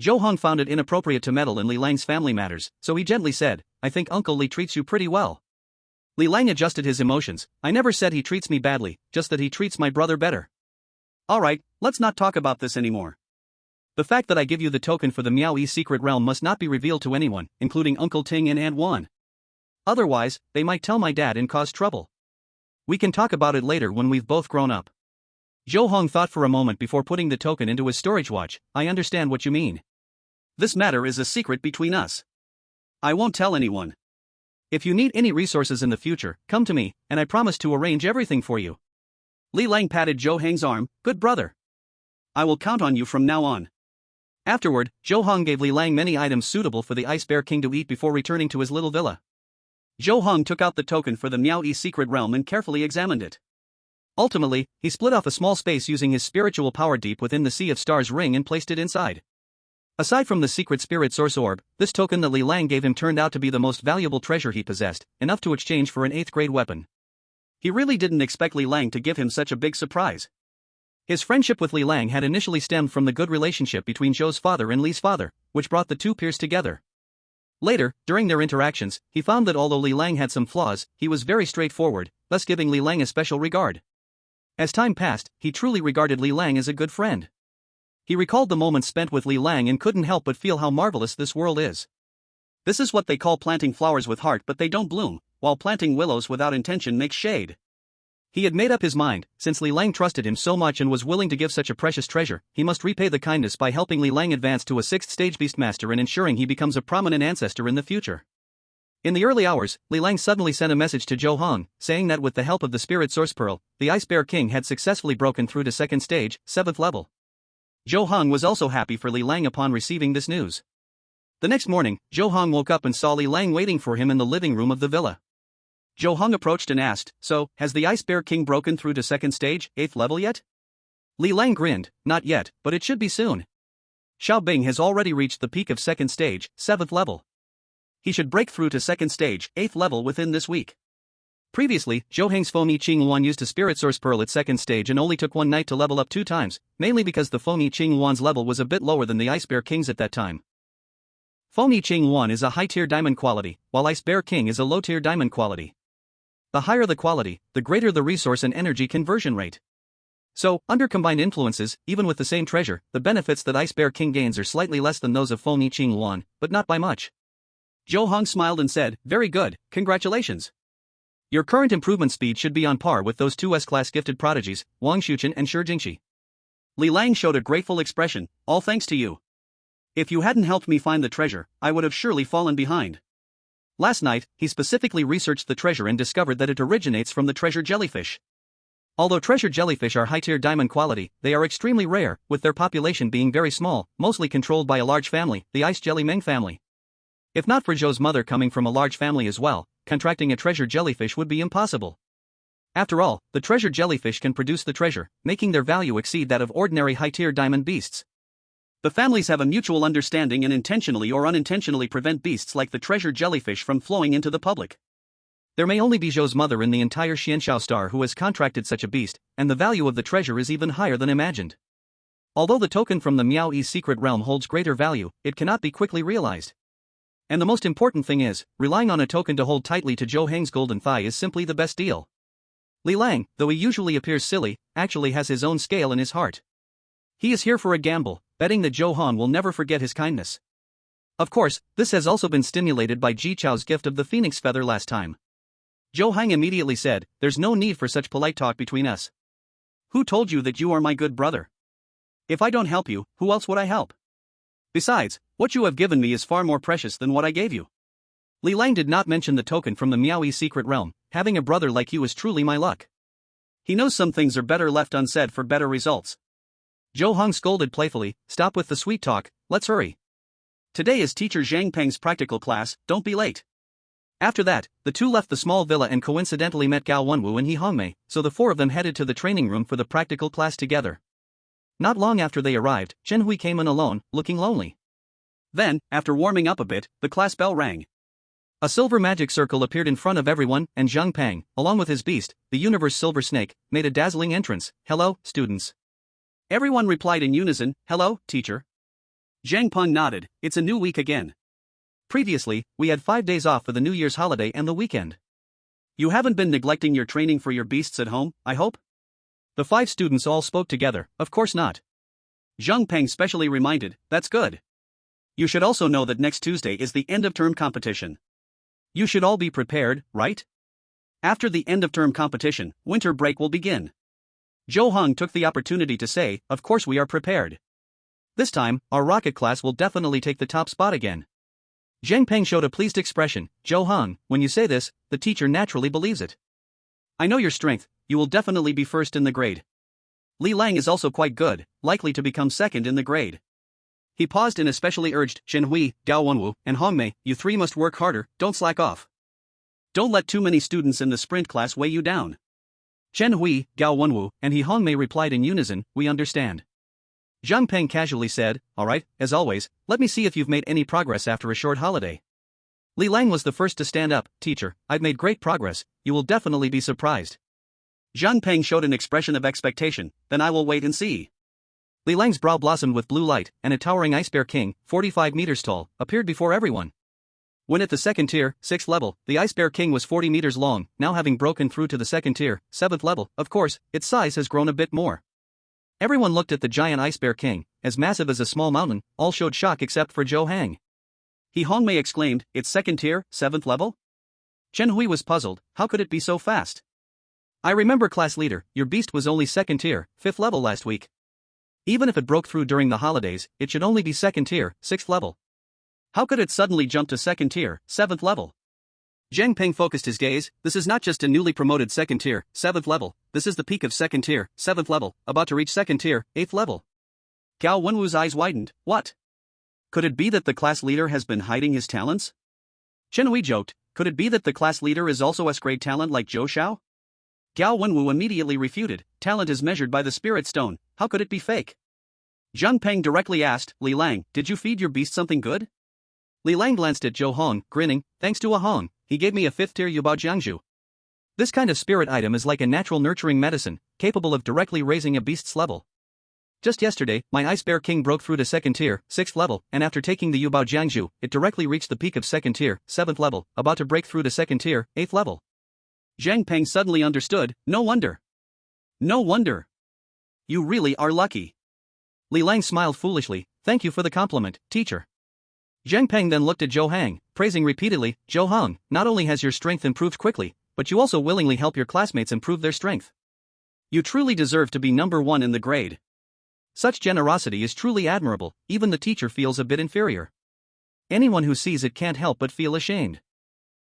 Zhou Heng found it inappropriate to meddle in Li Lang's family matters, so he gently said, I think Uncle Li treats you pretty well. Li Lang adjusted his emotions, I never said he treats me badly, just that he treats my brother better. Alright, let's not talk about this anymore. The fact that I give you the token for the Miaoi's secret realm must not be revealed to anyone, including Uncle Ting and Aunt Wan. Otherwise, they might tell my dad and cause trouble. We can talk about it later when we've both grown up. Zhou Heng thought for a moment before putting the token into his storage watch, I understand what you mean. This matter is a secret between us. I won't tell anyone. If you need any resources in the future, come to me, and I promise to arrange everything for you. Li Lang patted Zhou Heng's arm, good brother. I will count on you from now on. Afterward, Zhou Heng gave Li Lang many items suitable for the Ice Bear King to eat before returning to his little villa. Zhou Heng took out the token for the Miaoi's secret realm and carefully examined it. Ultimately, he split off a small space using his spiritual power deep within the Sea of Stars ring and placed it inside. Aside from the secret spirit source orb, this token that Li Lang gave him turned out to be the most valuable treasure he possessed, enough to exchange for an 8th grade weapon. He really didn't expect Li Lang to give him such a big surprise. His friendship with Li Lang had initially stemmed from the good relationship between Zhou's father and Li's father, which brought the two peers together. Later, during their interactions, he found that although Li Lang had some flaws, he was very straightforward, thus giving Li Lang a special regard. As time passed, he truly regarded Li Lang as a good friend. He recalled the moments spent with Li Lang and couldn't help but feel how marvelous this world is. This is what they call planting flowers with heart but they don't bloom, while planting willows without intention makes shade. He had made up his mind, since Li Lang trusted him so much and was willing to give such a precious treasure, he must repay the kindness by helping Li Lang advance to a 6th stage Beastmaster and ensuring he becomes a prominent ancestor in the future. In the early hours, Li Lang suddenly sent a message to Zhou Heng, saying that with the help of the Spirit Source Pearl, the Ice Bear King had successfully broken through to 2nd stage, 7th level. Zhou Heng was also happy for Li Lang upon receiving this news. The next morning, Zhou Heng woke up and saw Li Lang waiting for him in the living room of the villa. Zhou Heng approached and asked, "So, has the Ice Bear King broken through to 2nd stage, 8th level yet?" Li Lang grinned, "Not yet, but it should be soon. Xiao Bing has already reached the peak of 2nd stage, 7th level. He should break through to 2nd stage, 8th level within this week." Previously, Zhou Heng's Fengyi Luan used a Spirit Source Pearl at 2nd stage and only took one night to level up 2 times, mainly because the Fengyi Luan's level was a bit lower than the Ice Bear King's at that time. Fengyi Luan is a high-tier diamond quality, while Ice Bear King is a low-tier diamond quality. The higher the quality, the greater the resource and energy conversion rate. So, under combined influences, even with the same treasure, the benefits that Ice Bear King gains are slightly less than those of Fengyi Luan, but not by much. Zhou Heng smiled and said, "Very good, congratulations. Your current improvement speed should be on par with those 2 S-class gifted prodigies, Wang Xuchen and Shi Jingxi." Li Lang showed a grateful expression, "All thanks to you. If you hadn't helped me find the treasure, I would have surely fallen behind." Last night, he specifically researched the treasure and discovered that it originates from the treasure jellyfish. Although treasure jellyfish are high-tier diamond quality, they are extremely rare, with their population being very small, mostly controlled by a large family, the Ice Jelly Meng family. If not for Zhou's mother coming from a large family as well, contracting a treasure jellyfish would be impossible. After all, the treasure jellyfish can produce the treasure, making their value exceed that of ordinary high-tier diamond beasts. The families have a mutual understanding and intentionally or unintentionally prevent beasts like the treasure jellyfish from flowing into the public. There may only be Zhou's mother in the entire Xianxiao star who has contracted such a beast, and the value of the treasure is even higher than imagined. Although the token from the Miao Yi's secret realm holds greater value, it cannot be quickly realized. And the most important thing is, relying on a token to hold tightly to Zhou Heng's golden thigh is simply the best deal. Li Lang, though he usually appears silly, actually has his own scale in his heart. He is here for a gamble, betting that Zhou Heng will never forget his kindness. Of course, this has also been stimulated by Ji Chao's gift of the phoenix feather last time. Zhou Heng immediately said, "There's no need for such polite talk between us. Who told you that you are my good brother? If I don't help you, who else would I help? Besides, what you have given me is far more precious than what I gave you." Li Lang did not mention the token from the Miao Yi secret realm. "Having a brother like you is truly my luck." He knows some things are better left unsaid for better results. Zhou Heng scolded playfully, "Stop with the sweet talk, let's hurry. Today is teacher Zhang Peng's practical class, don't be late." After that, the two left the small villa and coincidentally met Gao Wenwu and He Hongmei, so the 4 of them headed to the training room for the practical class together. Not long after they arrived, Chen Hui came in alone, looking lonely. Then, after warming up a bit, the class bell rang. A silver magic circle appeared in front of everyone, and Zhang Peng, along with his beast, the universe silver snake, made a dazzling entrance. "Hello, students." Everyone replied in unison, "Hello, teacher." Zhang Peng nodded, "It's a new week again. Previously, we had 5 days off for the New Year's holiday and the weekend. You haven't been neglecting your training for your beasts at home, I hope?" The 5 students all spoke together, "Of course not." Zhang Peng specially reminded, "That's good. You should also know that next Tuesday is the end-of-term competition. You should all be prepared, right? After the end-of-term competition, winter break will begin." Zhou Heng took the opportunity to say, "Of course we are prepared. This time, our rocket class will definitely take the top spot again." Zhang Peng showed a pleased expression. "Zhou Heng, when you say this, the teacher naturally believes it. I know your strength, you will definitely be first in the grade. Li Lang is also quite good, likely to become second in the grade." He paused and especially urged Chen Hui, Gao Wenwu, and Hongmei, "You 3 must work harder, don't slack off. Don't let too many students in the sprint class weigh you down." Chen Hui, Gao Wenwu, and He Hongmei replied in unison, "We understand." Zhang Peng casually said, "All right, as always, let me see if you've made any progress after a short holiday." Li Lang was the first to stand up. "Teacher, I've made great progress, you will definitely be surprised." Zhang Peng showed an expression of expectation, "Then I will wait and see." Li Lang's brow blossomed with blue light, and a towering Ice Bear King, 45 meters tall, appeared before everyone. When at the second tier, 6th level, the Ice Bear King was 40 meters long, now having broken through to the second tier, 7th level, of course, its size has grown a bit more. Everyone looked at the giant Ice Bear King, as massive as a small mountain, all showed shock except for Zhou Heng. He Hongmei exclaimed, it's second tier, 7th level? Chen Hui was puzzled, how could it be so fast? I remember class leader, your beast was only second tier, 5th level last week. Even if it broke through during the holidays, it should only be second tier, 6th level. How could it suddenly jump to second tier, 7th level? Zhang Peng focused his gaze, this is not just a newly promoted second tier, 7th level, this is the peak of second tier, 7th level, about to reach second tier, 8th level. Gao Wenwu's eyes widened, what? Could it be that the class leader has been hiding his talents? Chen Hui joked, could it be that the class leader is also S-grade talent like Zhou Xiao? Gao Wenwu immediately refuted, talent is measured by the spirit stone, how could it be fake? Zhang Peng directly asked, Li Lang, did you feed your beast something good? Li Lang glanced at Zhou Heng, grinning, thanks to a Hong, he gave me a 5th tier Yubao Jiangzhu. This kind of spirit item is like a natural nurturing medicine, capable of directly raising a beast's level. Just yesterday, my Ice Bear King broke through to second tier, 6th level, and after taking the Yubao Jiangzhu, it directly reached the peak of second tier, 7th level, about to break through to second tier, 8th level. Zhang Peng suddenly understood, no wonder. No wonder. You really are lucky. Li Lang smiled foolishly, thank you for the compliment, teacher. Zhang Peng then looked at Zhou Heng, praising repeatedly, Zhou Heng, not only has your strength improved quickly, but you also willingly help your classmates improve their strength. You truly deserve to be number 1 in the grade. Such generosity is truly admirable, even the teacher feels a bit inferior. Anyone who sees it can't help but feel ashamed.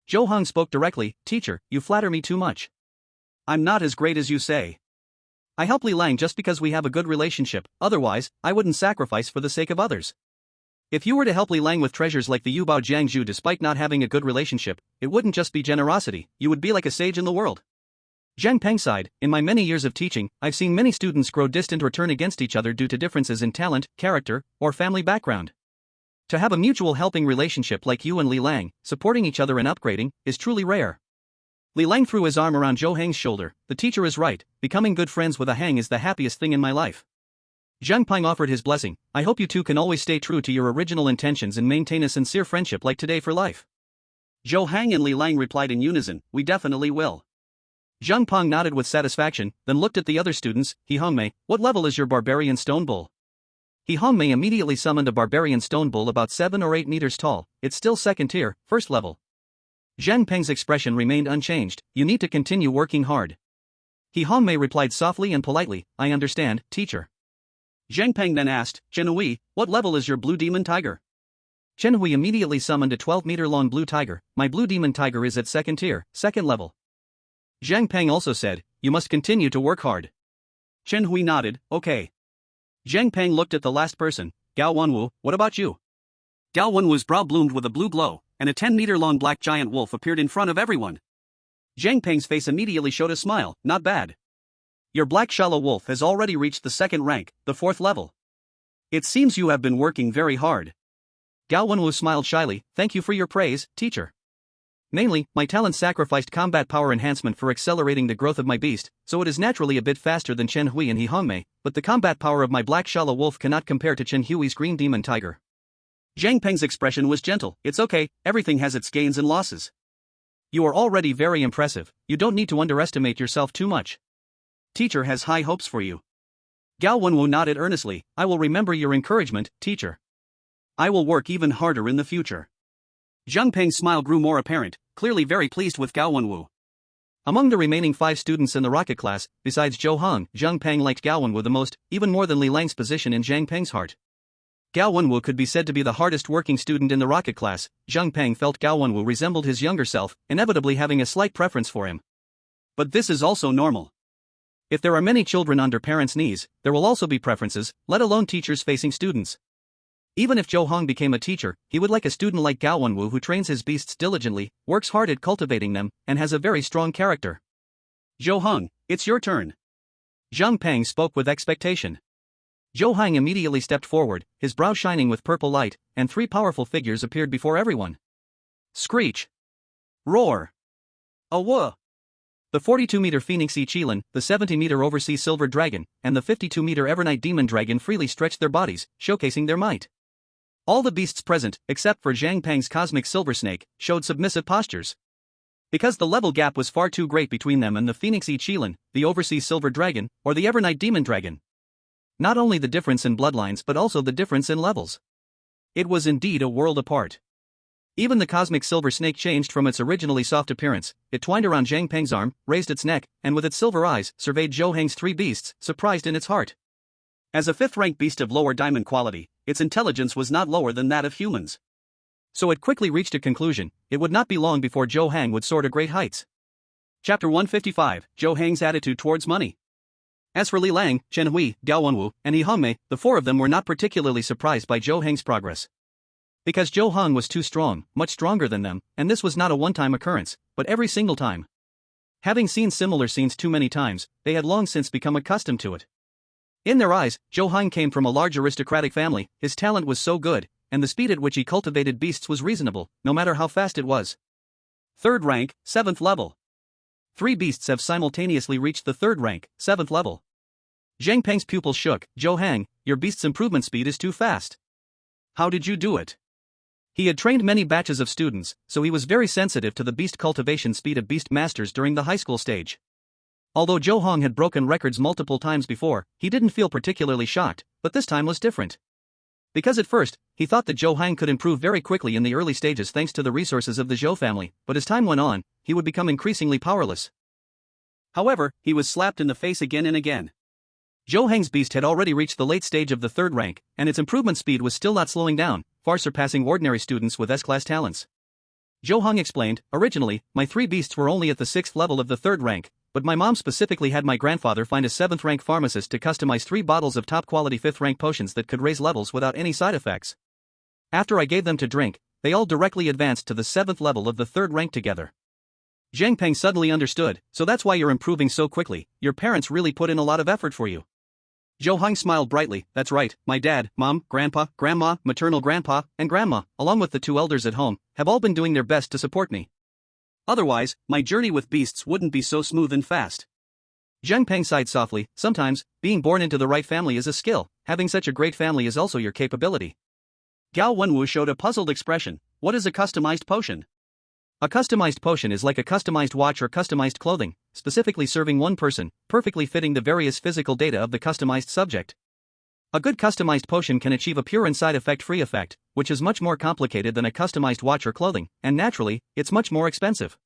Zhou Heng spoke directly, teacher, you flatter me too much. I'm not as great as you say. I help Li Lang just because we have a good relationship, otherwise, I wouldn't sacrifice for the sake of others. If you were to help Li Lang with treasures like the Yubao Jiangzhu despite not having a good relationship, it wouldn't just be generosity, you would be like a sage in the world. Zhang Peng sighed, in my many years of teaching, I've seen many students grow distant or turn against each other due to differences in talent, character, or family background. To have a mutual helping relationship like you and Li Lang, supporting each other and upgrading, is truly rare. Li Lang threw his arm around Zhou Heng's shoulder, the teacher is right, becoming good friends with a Heng is the happiest thing in my life. Zhang Peng offered his blessing, I hope you two can always stay true to your original intentions and maintain a sincere friendship like today for life. Zhou Heng and Li Lang replied in unison, we definitely will. Zhang Peng nodded with satisfaction, then looked at the other students, He Hongmei, what level is your barbarian stone bull? He Hongmei immediately summoned a barbarian stone bull about 7 or 8 meters tall, it's still second tier, 1st level. Zhang Peng's expression remained unchanged, you need to continue working hard. He Hongmei replied softly and politely, I understand, teacher. Zhang Peng then asked, Chen Hui, what level is your blue demon tiger? Chen Hui immediately summoned a 12-meter-long blue tiger, my blue demon tiger is at second tier, 2nd level. Zhang Peng also said, you must continue to work hard. Chen Hui nodded, okay. Zhang Peng looked at the last person, Gao Wenwu, what about you? Gao Wenwu's brow bloomed with a blue glow, and a 10-meter-long black giant wolf appeared in front of everyone. Zhang Peng's face immediately showed a smile, not bad. Your black shallow wolf has already reached the 2nd rank, the 4th level. It seems you have been working very hard. Gao Wenwu smiled shyly, thank you for your praise, teacher. Mainly, my talent sacrificed combat power enhancement for accelerating the growth of my beast, so it is naturally a bit faster than Chen Hui and He Hongmei, but the combat power of my black shallow wolf cannot compare to Chen Hui's green demon tiger. Zhang Peng's expression was gentle, it's okay, everything has its gains and losses. You are already very impressive, you don't need to underestimate yourself too much. Teacher has high hopes for you. Gao Wenwu nodded earnestly, I will remember your encouragement, teacher. I will work even harder in the future. Zhang Peng's smile grew more apparent, clearly very pleased with Gao Wenwu. Among the remaining 5 students in the rocket class, besides Zhou Heng, Zhang Peng liked Gao Wenwu the most, even more than Li Lang's position in Zhang Peng's heart. Gao Wenwu could be said to be the hardest working student in the rocket class. Zhang Peng felt Gao Wenwu resembled his younger self, inevitably having a slight preference for him. But this is also normal. If there are many children under parents' knees, there will also be preferences, let alone teachers facing students. Even if Zhou Heng became a teacher, he would like a student like Gao Wenwu who trains his beasts diligently, works hard at cultivating them, and has a very strong character. Zhou Heng, it's your turn. Zhang Peng spoke with expectation. Zhou Heng immediately stepped forward, his brow shining with purple light, and 3 powerful figures appeared before everyone. Screech! Roar! Awa! The 42-meter Phoenix E Qilin, the 70-meter Oversea Silver Dragon, and the 52-meter Evernight Demon Dragon freely stretched their bodies, showcasing their might. All the beasts present, except for Zhang Peng's cosmic silver snake, showed submissive postures. Because the level gap was far too great between them and the Phoenix E Qilin, the overseas silver dragon, or the Evernight demon dragon. Not only the difference in bloodlines but also the difference in levels. It was indeed a world apart. Even the cosmic silver snake changed from its originally soft appearance. It twined around Zhang Peng's arm, raised its neck, and with its silver eyes, surveyed Zhou Heng's three beasts, surprised in its heart. As a fifth-rank beast of lower diamond quality, its intelligence was not lower than that of humans. So it quickly reached a conclusion: it would not be long before Zhou Heng would soar to great heights. Chapter 155, Zhou Heng's attitude towards money. As for Li Lang, Chen Hui, Gao Wenwu, and Yi Hongmei, the four of them were not particularly surprised by Zhou Heng's progress. Because Zhou Heng was too strong, much stronger than them, and this was not a one-time occurrence, but every single time. Having seen similar scenes too many times, they had long since become accustomed to it. In their eyes, Zhou Heng came from a large aristocratic family, his talent was so good, and the speed at which he cultivated beasts was reasonable, no matter how fast it was. Third rank, 7th level. 3 beasts have simultaneously reached the 3rd rank, 7th level. Zhang Peng's pupils shook. Zhou Heng, your beast's improvement speed is too fast. How did you do it? He had trained many batches of students, so he was very sensitive to the beast cultivation speed of beast masters during the high school stage. Although Zhou Heng had broken records multiple times before, he didn't feel particularly shocked, but this time was different. Because at first, he thought that Zhou Heng could improve very quickly in the early stages thanks to the resources of the Zhou family, but as time went on, he would become increasingly powerless. However, he was slapped in the face again and again. Zhou Heng's beast had already reached the late stage of the 3rd rank, and its improvement speed was still not slowing down, far surpassing ordinary students with S-class talents. Zhou Heng explained, originally, my 3 beasts were only at the 6th level of the 3rd rank, but my mom specifically had my grandfather find a 7th rank pharmacist to customize 3 bottles of top quality 5th rank potions that could raise levels without any side effects. After I gave them to drink, they all directly advanced to the 7th level of the 3rd rank together. Zhang Peng suddenly understood, so that's why you're improving so quickly, your parents really put in a lot of effort for you. Zhou Heng smiled brightly, that's right, my dad, mom, grandpa, grandma, maternal grandpa, and grandma, along with the 2 elders at home, have all been doing their best to support me. Otherwise, my journey with beasts wouldn't be so smooth and fast. Zhang Peng sighed softly, sometimes, being born into the right family is a skill, having such a great family is also your capability. Gao Wenwu showed a puzzled expression, what is a customized potion? A customized potion is like a customized watch or customized clothing, specifically serving one person, perfectly fitting the various physical data of the customized subject. A good customized potion can achieve a pure and side effect-free effect, which is much more complicated than a customized watch or clothing, and naturally, it's much more expensive.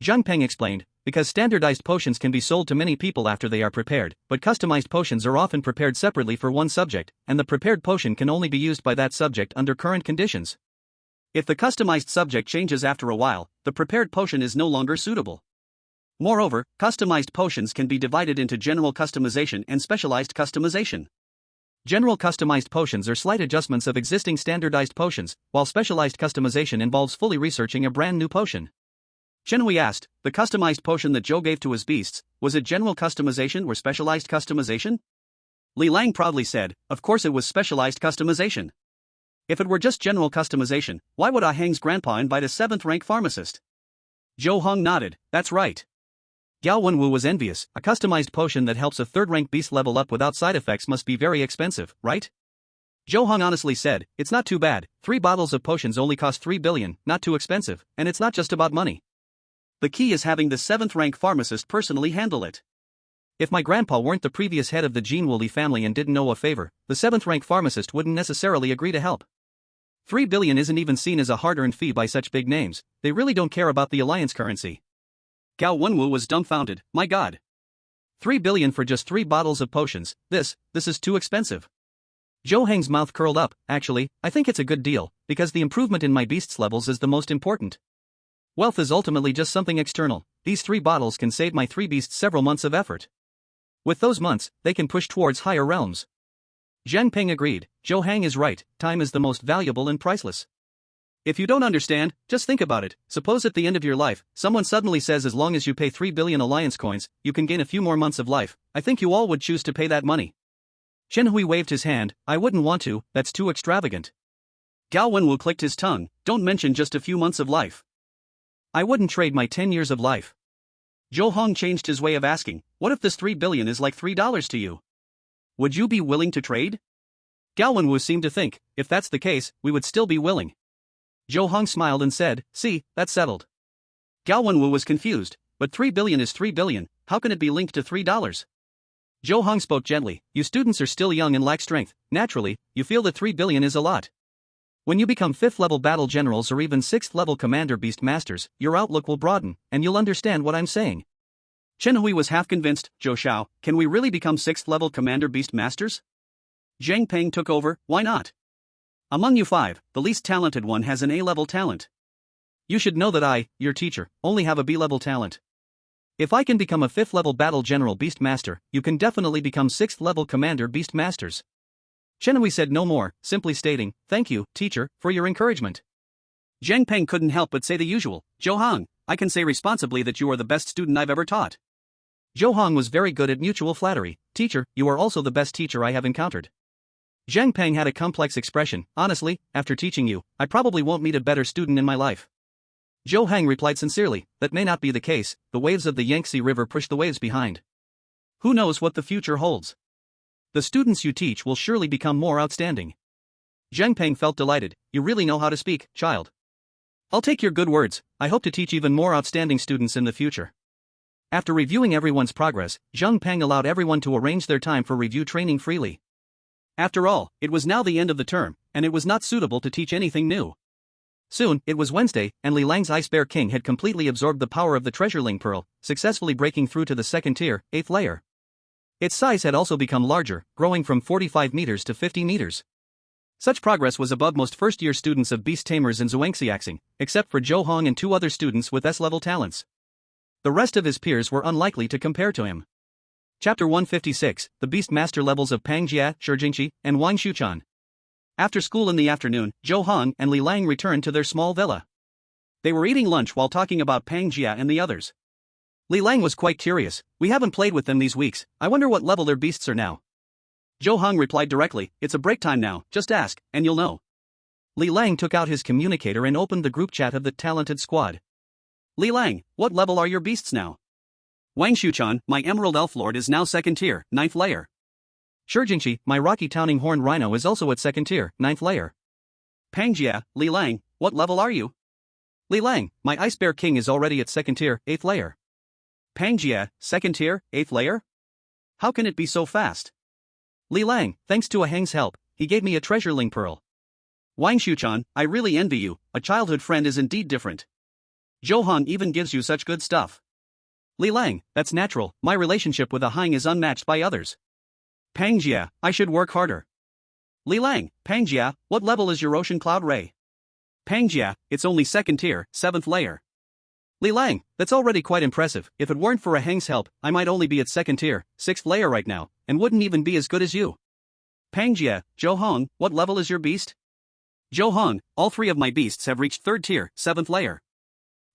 Zhang Peng explained, because standardized potions can be sold to many people after they are prepared, but customized potions are often prepared separately for one subject, and the prepared potion can only be used by that subject under current conditions. If the customized subject changes after a while, the prepared potion is no longer suitable. Moreover, customized potions can be divided into general customization and specialized customization. General customized potions are slight adjustments of existing standardized potions, while specialized customization involves fully researching a brand new potion. Chen Hui asked, the customized potion that Zhou gave to his beasts, was it general customization or specialized customization? Li Lang proudly said, of course it was specialized customization. If it were just general customization, why would Ah Heng's grandpa invite a 7th rank pharmacist? Zhou Heng nodded, that's right. Gao Wenwu was envious, a customized potion that helps a 3rd rank beast level up without side effects must be very expensive, right? Zhou Heng honestly said, it's not too bad, 3 bottles of potions only cost 3 billion, not too expensive, and it's not just about money. The key is having the 7th rank pharmacist personally handle it. If my grandpa weren't the previous head of the Jean Woolley family and didn't know a favor, the 7th rank pharmacist wouldn't necessarily agree to help. 3 billion isn't even seen as a hard-earned fee by such big names, they really don't care about the alliance currency. Gao Wenwu was dumbfounded, my god. 3 billion for just 3 bottles of potions, this is too expensive. Zhou Heng's mouth curled up, actually, I think it's a good deal, because the improvement in my beast's levels is the most important. Wealth is ultimately just something external, these 3 bottles can save my 3 beasts several months of effort. With those months, they can push towards higher realms. Zhang Peng agreed, Zhou Heng is right, time is the most valuable and priceless. If you don't understand, just think about it, suppose at the end of your life, someone suddenly says as long as you pay 3 billion alliance coins, you can gain a few more months of life, I think you all would choose to pay that money. Chen Hui waved his hand, I wouldn't want to, that's too extravagant. Gao Wenwu clicked his tongue, don't mention just a few months of life. I wouldn't trade my 10 years of life. Zhou Heng changed his way of asking, what if this 3 billion is like $3 to you? Would you be willing to trade? Gao Wenwu seemed to think, if that's the case, we would still be willing. Zhou Heng smiled and said, see, that's settled. Gao Wenwu was confused, but 3 billion is 3 billion, how can it be linked to $3? Zhou Heng spoke gently, you students are still young and lack strength, naturally, you feel that 3 billion is a lot. When you become 5th level battle generals or even 6th level commander beast masters, your outlook will broaden, and you'll understand what I'm saying. Chen Hui was half convinced, Zhou Xiao, can we really become 6th level commander beast masters? Zhang Peng took over, why not? Among you 5, the least talented one has an A-level talent. You should know that I, your teacher, only have a B-level talent. If I can become a 5th level battle general beast master, you can definitely become 6th level commander beast masters. Chen Hui said no more, simply stating, thank you, teacher, for your encouragement. Zhang Peng couldn't help but say the usual, Zhou Heng, I can say responsibly that you are the best student I've ever taught. Zhou Heng was very good at mutual flattery, teacher, you are also the best teacher I have encountered. Zhang Peng had a complex expression, honestly, after teaching you, I probably won't meet a better student in my life. Zhou Heng replied sincerely, that may not be the case, the waves of the Yangtze River push the waves behind. Who knows what the future holds? The students you teach will surely become more outstanding. Zhang Peng felt delighted, you really know how to speak, child. I'll take your good words, I hope to teach even more outstanding students in the future. After reviewing everyone's progress, Zhang Peng allowed everyone to arrange their time for review training freely. After all, it was now the end of the term, and it was not suitable to teach anything new. Soon, it was Wednesday, and Li Lang's Ice Bear King had completely absorbed the power of the Treasureling Pearl, successfully breaking through to the 2nd tier, 8th layer. Its size had also become larger, growing from 45 meters to 50 meters. Such progress was above most first-year students of Beast Tamers in Zhuangxiaxing, except for Zhou Heng and 2 other students with S-level talents. The rest of his peers were unlikely to compare to him. Chapter 156, The Beast Master Levels of Pang Jia, Shi Jingqi, and Wang Xuchan. After school in the afternoon, Zhou Heng and Li Lang returned to their small villa. They were eating lunch while talking about Pang Jia and the others. Li Lang was quite curious, we haven't played with them these weeks, I wonder what level their beasts are now. Zhou Heng replied directly, it's a break time now, just ask, and you'll know. Li Lang took out his communicator and opened the group chat of the talented squad. Li Lang, what level are your beasts now? Wang Xuchan, my Emerald Elf Lord is now 2nd tier, 9th layer. Shi Jingqi, my Rocky Towning Horned Rhino is also at 2nd tier, 9th layer. Pang Jia, Li Lang, what level are you? Li Lang, my Ice Bear King is already at 2nd tier, 8th layer. Pang Jia, 2nd tier, 8th layer? How can it be so fast? Li Lang, thanks to a Heng's help, he gave me a Treasureling Pearl. Wang Xuchan, I really envy you, a childhood friend is indeed different. Zhou Heng even gives you such good stuff. Li Lang, that's natural, my relationship with a Heng is unmatched by others. Pang Jia, I should work harder. Li Lang, Pang Jia, what level is your Ocean Cloud Ray? Pang Jia, it's only 2nd tier, 7th layer. Li Lang, that's already quite impressive, if it weren't for a Heng's help, I might only be at 2nd tier, 6th layer right now, and wouldn't even be as good as you. Pang Jia, Zhou Heng, what level is your beast? Zhou Heng, all 3 of my beasts have reached 3rd tier, 7th layer.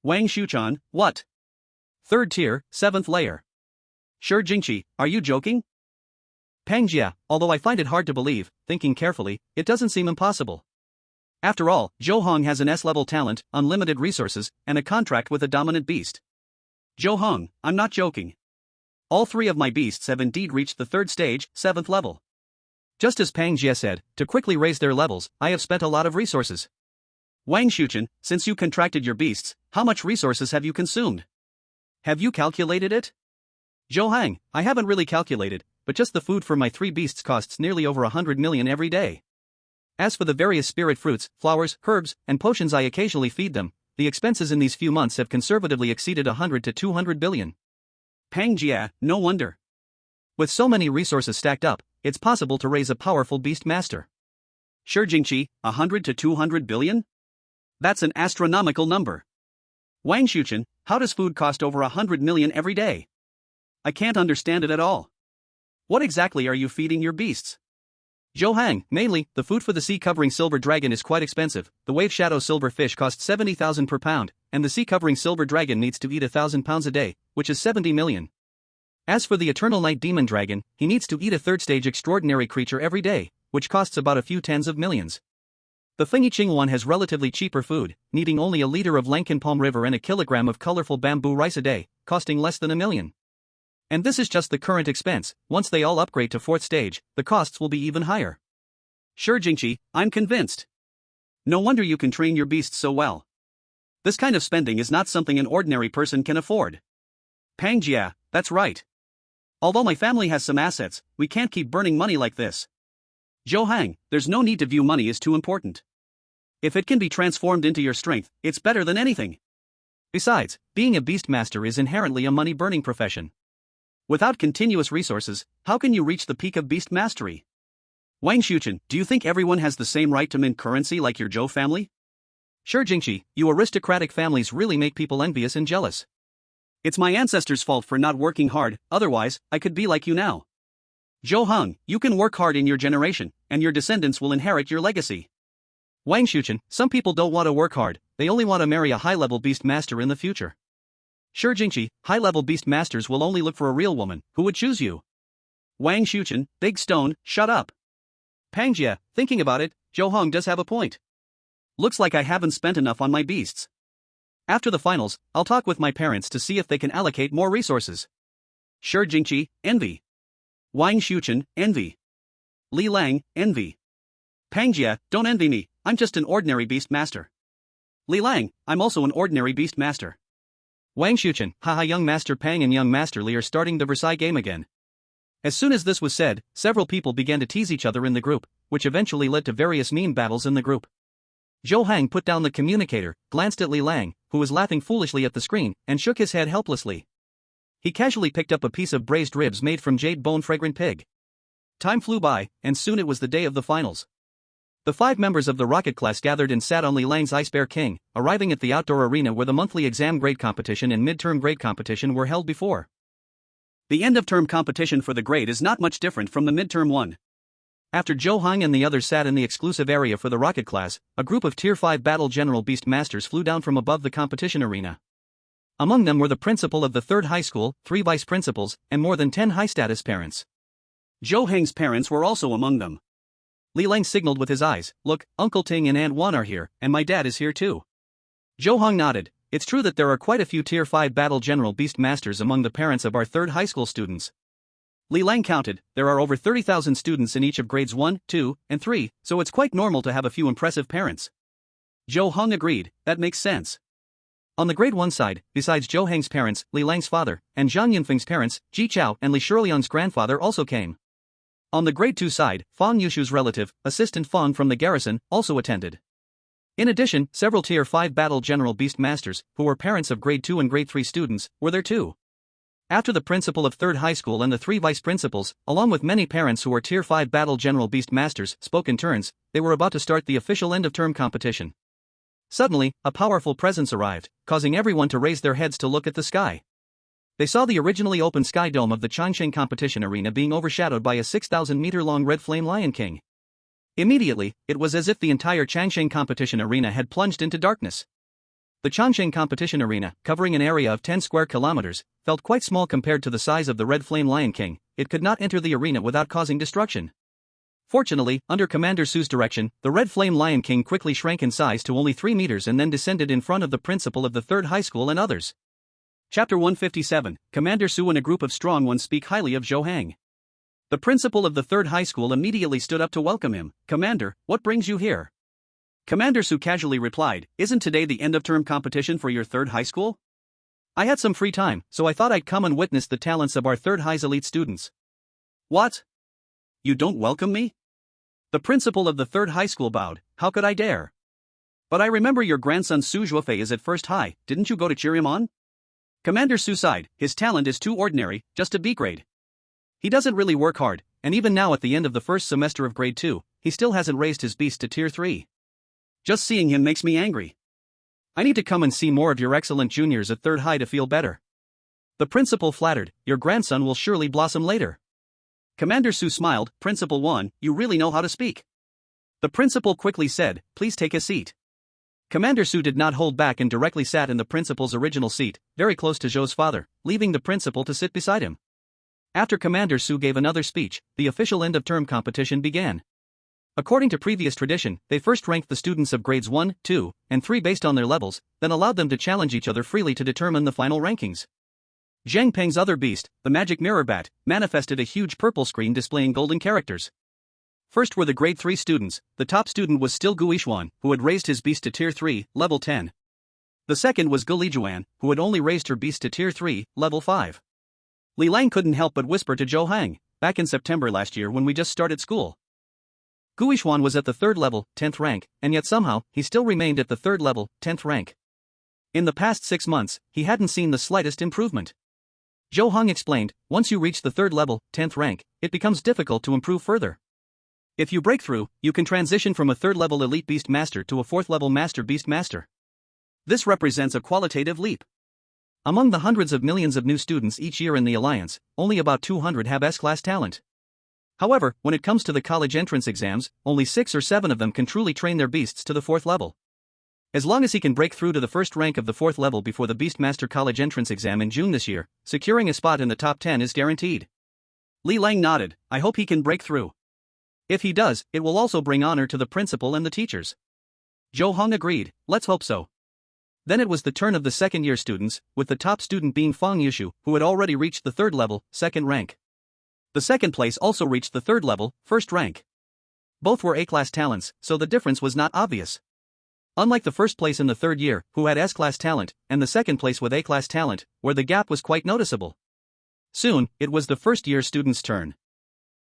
Wang Xuchan, what? 3rd tier, 7th layer. Shi Jingqi, are you joking? Pang Jia, although I find it hard to believe, thinking carefully, it doesn't seem impossible. After all, Zhou Heng has an S-level talent, unlimited resources, and a contract with a dominant beast. Zhou Heng, I'm not joking. All 3 of my beasts have indeed reached the 3rd stage, 7th level. Just as Pang Jia said, to quickly raise their levels, I have spent a lot of resources. Wang Xuchan, since you contracted your beasts, how much resources have you consumed? Have you calculated it? Zhou Heng, I haven't really calculated, but just the food for my 3 beasts costs nearly over 100 million every day. As for the various spirit fruits, flowers, herbs, and potions I occasionally feed them, the expenses in these few months have conservatively exceeded 100 to 200 billion. Pang Jia, no wonder. With so many resources stacked up, it's possible to raise a powerful beast master. Shi Jingqi, 100 to 200 billion? That's an astronomical number. Wang Xuchan, how does food cost over 100 million every day? I can't understand it at all. What exactly are you feeding your beasts? Zhou Heng, mainly, the food for the sea-covering silver dragon is quite expensive, the wave shadow silver fish costs 70,000 per pound, and the sea-covering silver dragon needs to eat 1,000 pounds a day, which is 70 million. As for the eternal night demon dragon, he needs to eat a 3rd stage extraordinary creature every day, which costs about a few tens of millions. The Fengyi one has relatively cheaper food, needing only a liter of Lankan Palm River and a kilogram of colorful bamboo rice a day, costing less than 1 million. And this is just the current expense, once they all upgrade to 4th stage, the costs will be even higher. Sure Jingqi, I'm convinced. No wonder you can train your beasts so well. This kind of spending is not something an ordinary person can afford. Pangjia, that's right. Although my family has some assets, we can't keep burning money like this. Zhou Heng, there's no need to view money as too important. If it can be transformed into your strength, it's better than anything. Besides, being a beast master is inherently a money-burning profession. Without continuous resources, how can you reach the peak of beast mastery? Wang Xuchen, do you think everyone has the same right to mint currency like your Zhou family? Sure Jingqi, you aristocratic families really make people envious and jealous. It's my ancestors' fault for not working hard, otherwise, I could be like you now. Zhou Heng, you can work hard in your generation, and your descendants will inherit your legacy. Wang Xuchen, some people don't want to work hard, they only want to marry a high-level beast master in the future. Sure Jingqi, high-level beast masters will only look for a real woman who would choose you. Wang Xuchen, Big Stone, shut up. Pangjia, thinking about it, Zhou Heng does have a point. Looks like I haven't spent enough on my beasts. After the finals, I'll talk with my parents to see if they can allocate more resources. Sure Jingqi, envy. Wang Xuchen, envy. Li Lang, envy. Pangjia, don't envy me, I'm just an ordinary beast master. Li Lang, I'm also an ordinary beast master. Wang Xuchen, haha, young Master Pang and young Master Li are starting the Versailles game again. As soon as this was said, several people began to tease each other in the group, which eventually led to various meme battles in the group. Zhou Heng put down the communicator, glanced at Li Lang, who was laughing foolishly at the screen, and shook his head helplessly. He casually picked up a piece of braised ribs made from jade bone fragrant pig. Time flew by, and soon it was the day of the finals. The 5 members of the rocket class gathered and sat on Li Lang's Ice Bear King, arriving at the outdoor arena where the monthly exam grade competition and midterm grade competition were held before. The end-of-term competition for the grade is not much different from the midterm one. After Zhou Heng and the others sat in the exclusive area for the rocket class, a group of Tier 5 Battle General Beast Masters flew down from above the competition arena. Among them were the principal of the 3rd high school, 3 vice principals, and more than 10 high-status parents. Zhou Heng's parents were also among them. Li Lang signaled with his eyes, "Look, Uncle Ting and Aunt Wan are here, and my dad is here too." Zhou Heng nodded. It's true that there are quite a few Tier 5 Battle General Beast Masters among the parents of our 3rd high school students. Li Lang counted, there are over 30,000 students in each of grades 1, 2, and 3, so it's quite normal to have a few impressive parents. Zhou Heng agreed, that makes sense. On the grade 1 side, besides Zhou Heng's parents, Li Lang's father, and Zhang Yunfeng's parents, Ji Chao and Li Shilian's grandfather also came. On the grade 2 side, Fang Yushu's relative, Assistant Fang from the garrison, also attended. In addition, several Tier 5 Battle General Beast Masters, who were parents of grade 2 and grade 3 students, were there too. After the principal of 3rd high school and the 3 vice principals, along with many parents who were Tier 5 Battle General Beast Masters, spoke in turns, they were about to start the official end-of-term competition. Suddenly, a powerful presence arrived, causing everyone to raise their heads to look at the sky. They saw the originally open sky dome of the Changsheng competition arena being overshadowed by a 6,000-meter-long red flame Lion King. Immediately, it was as if the entire Changsheng competition arena had plunged into darkness. The Changsheng competition arena, covering an area of 10 square kilometers, felt quite small compared to the size of the red flame Lion King. It could not enter the arena without causing destruction. Fortunately, under Commander Su's direction, the red flame Lion King quickly shrank in size to only 3 meters and then descended in front of the principal of the 3rd high school and others. Chapter 157, Commander Su and a group of strong ones speak highly of Zhou Heng. The principal of the 3rd high school immediately stood up to welcome him. "Commander, what brings you here?" Commander Su casually replied, "Isn't today the end-of-term competition for your 3rd high school? I had some free time, so I thought I'd come and witness the talents of our 3rd high's elite students." "What? You don't welcome me?" The principal of the 3rd high school bowed. "How could I dare? But I remember your grandson Su Zhuofei is at 1st high, didn't you go to cheer him on?" Commander Su sighed, "His talent is too ordinary, just a B grade. He doesn't really work hard, and even now at the end of the 1st semester of grade 2, he still hasn't raised his beast to tier 3. Just seeing him makes me angry. I need to come and see more of your excellent juniors at 3rd high to feel better." The principal flattered, "Your grandson will surely blossom later." Commander Su smiled, "Principal Wan, you really know how to speak." The principal quickly said, "Please take a seat." Commander Su did not hold back and directly sat in the principal's original seat, very close to Zhou's father, leaving the principal to sit beside him. After Commander Su gave another speech, the official end-of-term competition began. According to previous tradition, they first ranked the students of grades 1, 2, and 3 based on their levels, then allowed them to challenge each other freely to determine the final rankings. Zhang Peng's other beast, the magic mirror bat, manifested a huge purple screen displaying golden characters. First were the grade 3 students. The top student was still Zhou Heng, who had raised his beast to tier 3, level 10. The second was Li Juan, who had only raised her beast to tier 3, level 5. Li Lang couldn't help but whisper to Zhou Heng, back in September last year when we just started school. Zhou Heng was at the 3rd level, 10th rank, and yet somehow, he still remained at the 3rd level, 10th rank. In the past 6 months, he hadn't seen the slightest improvement. Zhou Heng explained, once you reach the 3rd level, 10th rank, it becomes difficult to improve further. If you break through, you can transition from a 3rd level elite beast master to a 4th level master beast master. This represents a qualitative leap. Among the hundreds of millions of new students each year in the Alliance, only about 200 have S-class talent. However, when it comes to the college entrance exams, only 6 or 7 of them can truly train their beasts to the 4th level. As long as he can break through to the 1st rank of the 4th level before the Beastmaster College entrance exam in June this year, securing a spot in the top 10 is guaranteed. Li Lang nodded, I hope he can break through. If he does, it will also bring honor to the principal and the teachers. Zhou Heng agreed, let's hope so. Then it was the turn of the second-year students, with the top student being Feng Yushu, who had already reached the 3rd level, 2nd rank. The 2nd place also reached the 3rd level, 1st rank. Both were A-class talents, so the difference was not obvious. Unlike the 1st place in the 3rd year, who had S-class talent, and the 2nd place with A-class talent, where the gap was quite noticeable. Soon, it was the 1st-year student's turn.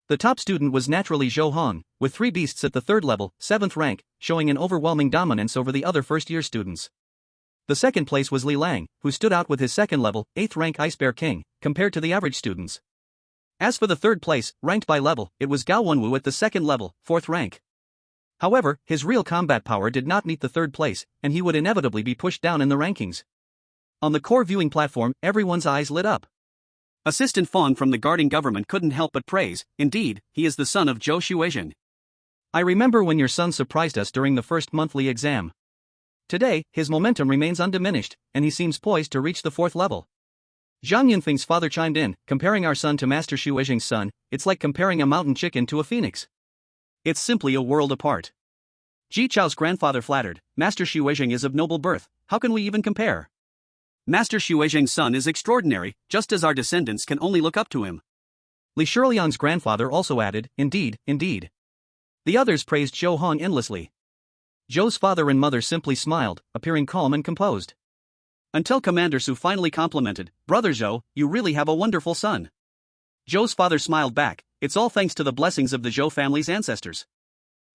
The top student was naturally Zhou Heng, with 3 beasts at the 3rd level, 7th rank, showing an overwhelming dominance over the other 1st-year students. The 2nd place was Li Lang, who stood out with his 2nd level, 8th rank Ice Bear King, compared to the average students. As for the 3rd place, ranked by level, it was Gao Wenwu at the 2nd level, 4th rank. However, his real combat power did not meet the 3rd place, and he would inevitably be pushed down in the rankings. On the core viewing platform, everyone's eyes lit up. Assistant Fong from the guarding government couldn't help but praise, indeed, he is the son of Zhou Xuezhen. I remember when your son surprised us during the 1st monthly exam. Today, his momentum remains undiminished, and he seems poised to reach the 4th level. Zhang Yunfeng's father chimed in, comparing our son to Master Xuezheng's son, it's like comparing a mountain chicken to a phoenix. It's simply a world apart. Ji Chao's grandfather flattered, Master Xuezheng is of noble birth, how can we even compare? Master Xuezheng's son is extraordinary, just as our descendants can only look up to him. Li Shiliang's grandfather also added, indeed, indeed. The others praised Zhou Heng endlessly. Zhou's father and mother simply smiled, appearing calm and composed. Until Commander Su finally complimented, Brother Zhou, you really have a wonderful son. Zhou's father smiled back, it's all thanks to the blessings of the Zhou family's ancestors.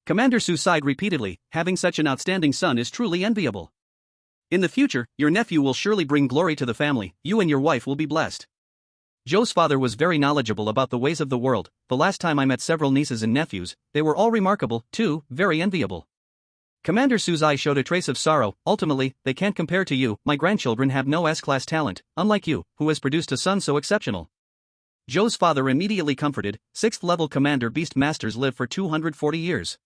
Commander Su sighed repeatedly, having such an outstanding son is truly enviable. In the future, your nephew will surely bring glory to the family, you and your wife will be blessed. Zhou's father was very knowledgeable about the ways of the world, the last time I met several nieces and nephews, they were all remarkable, too, very enviable. Commander Su's eye showed a trace of sorrow, ultimately, they can't compare to you, my grandchildren have no S-class talent, unlike you, who has produced a son so exceptional. Zhou's father immediately comforted, 6th level Commander Beast Masters live for 240 years.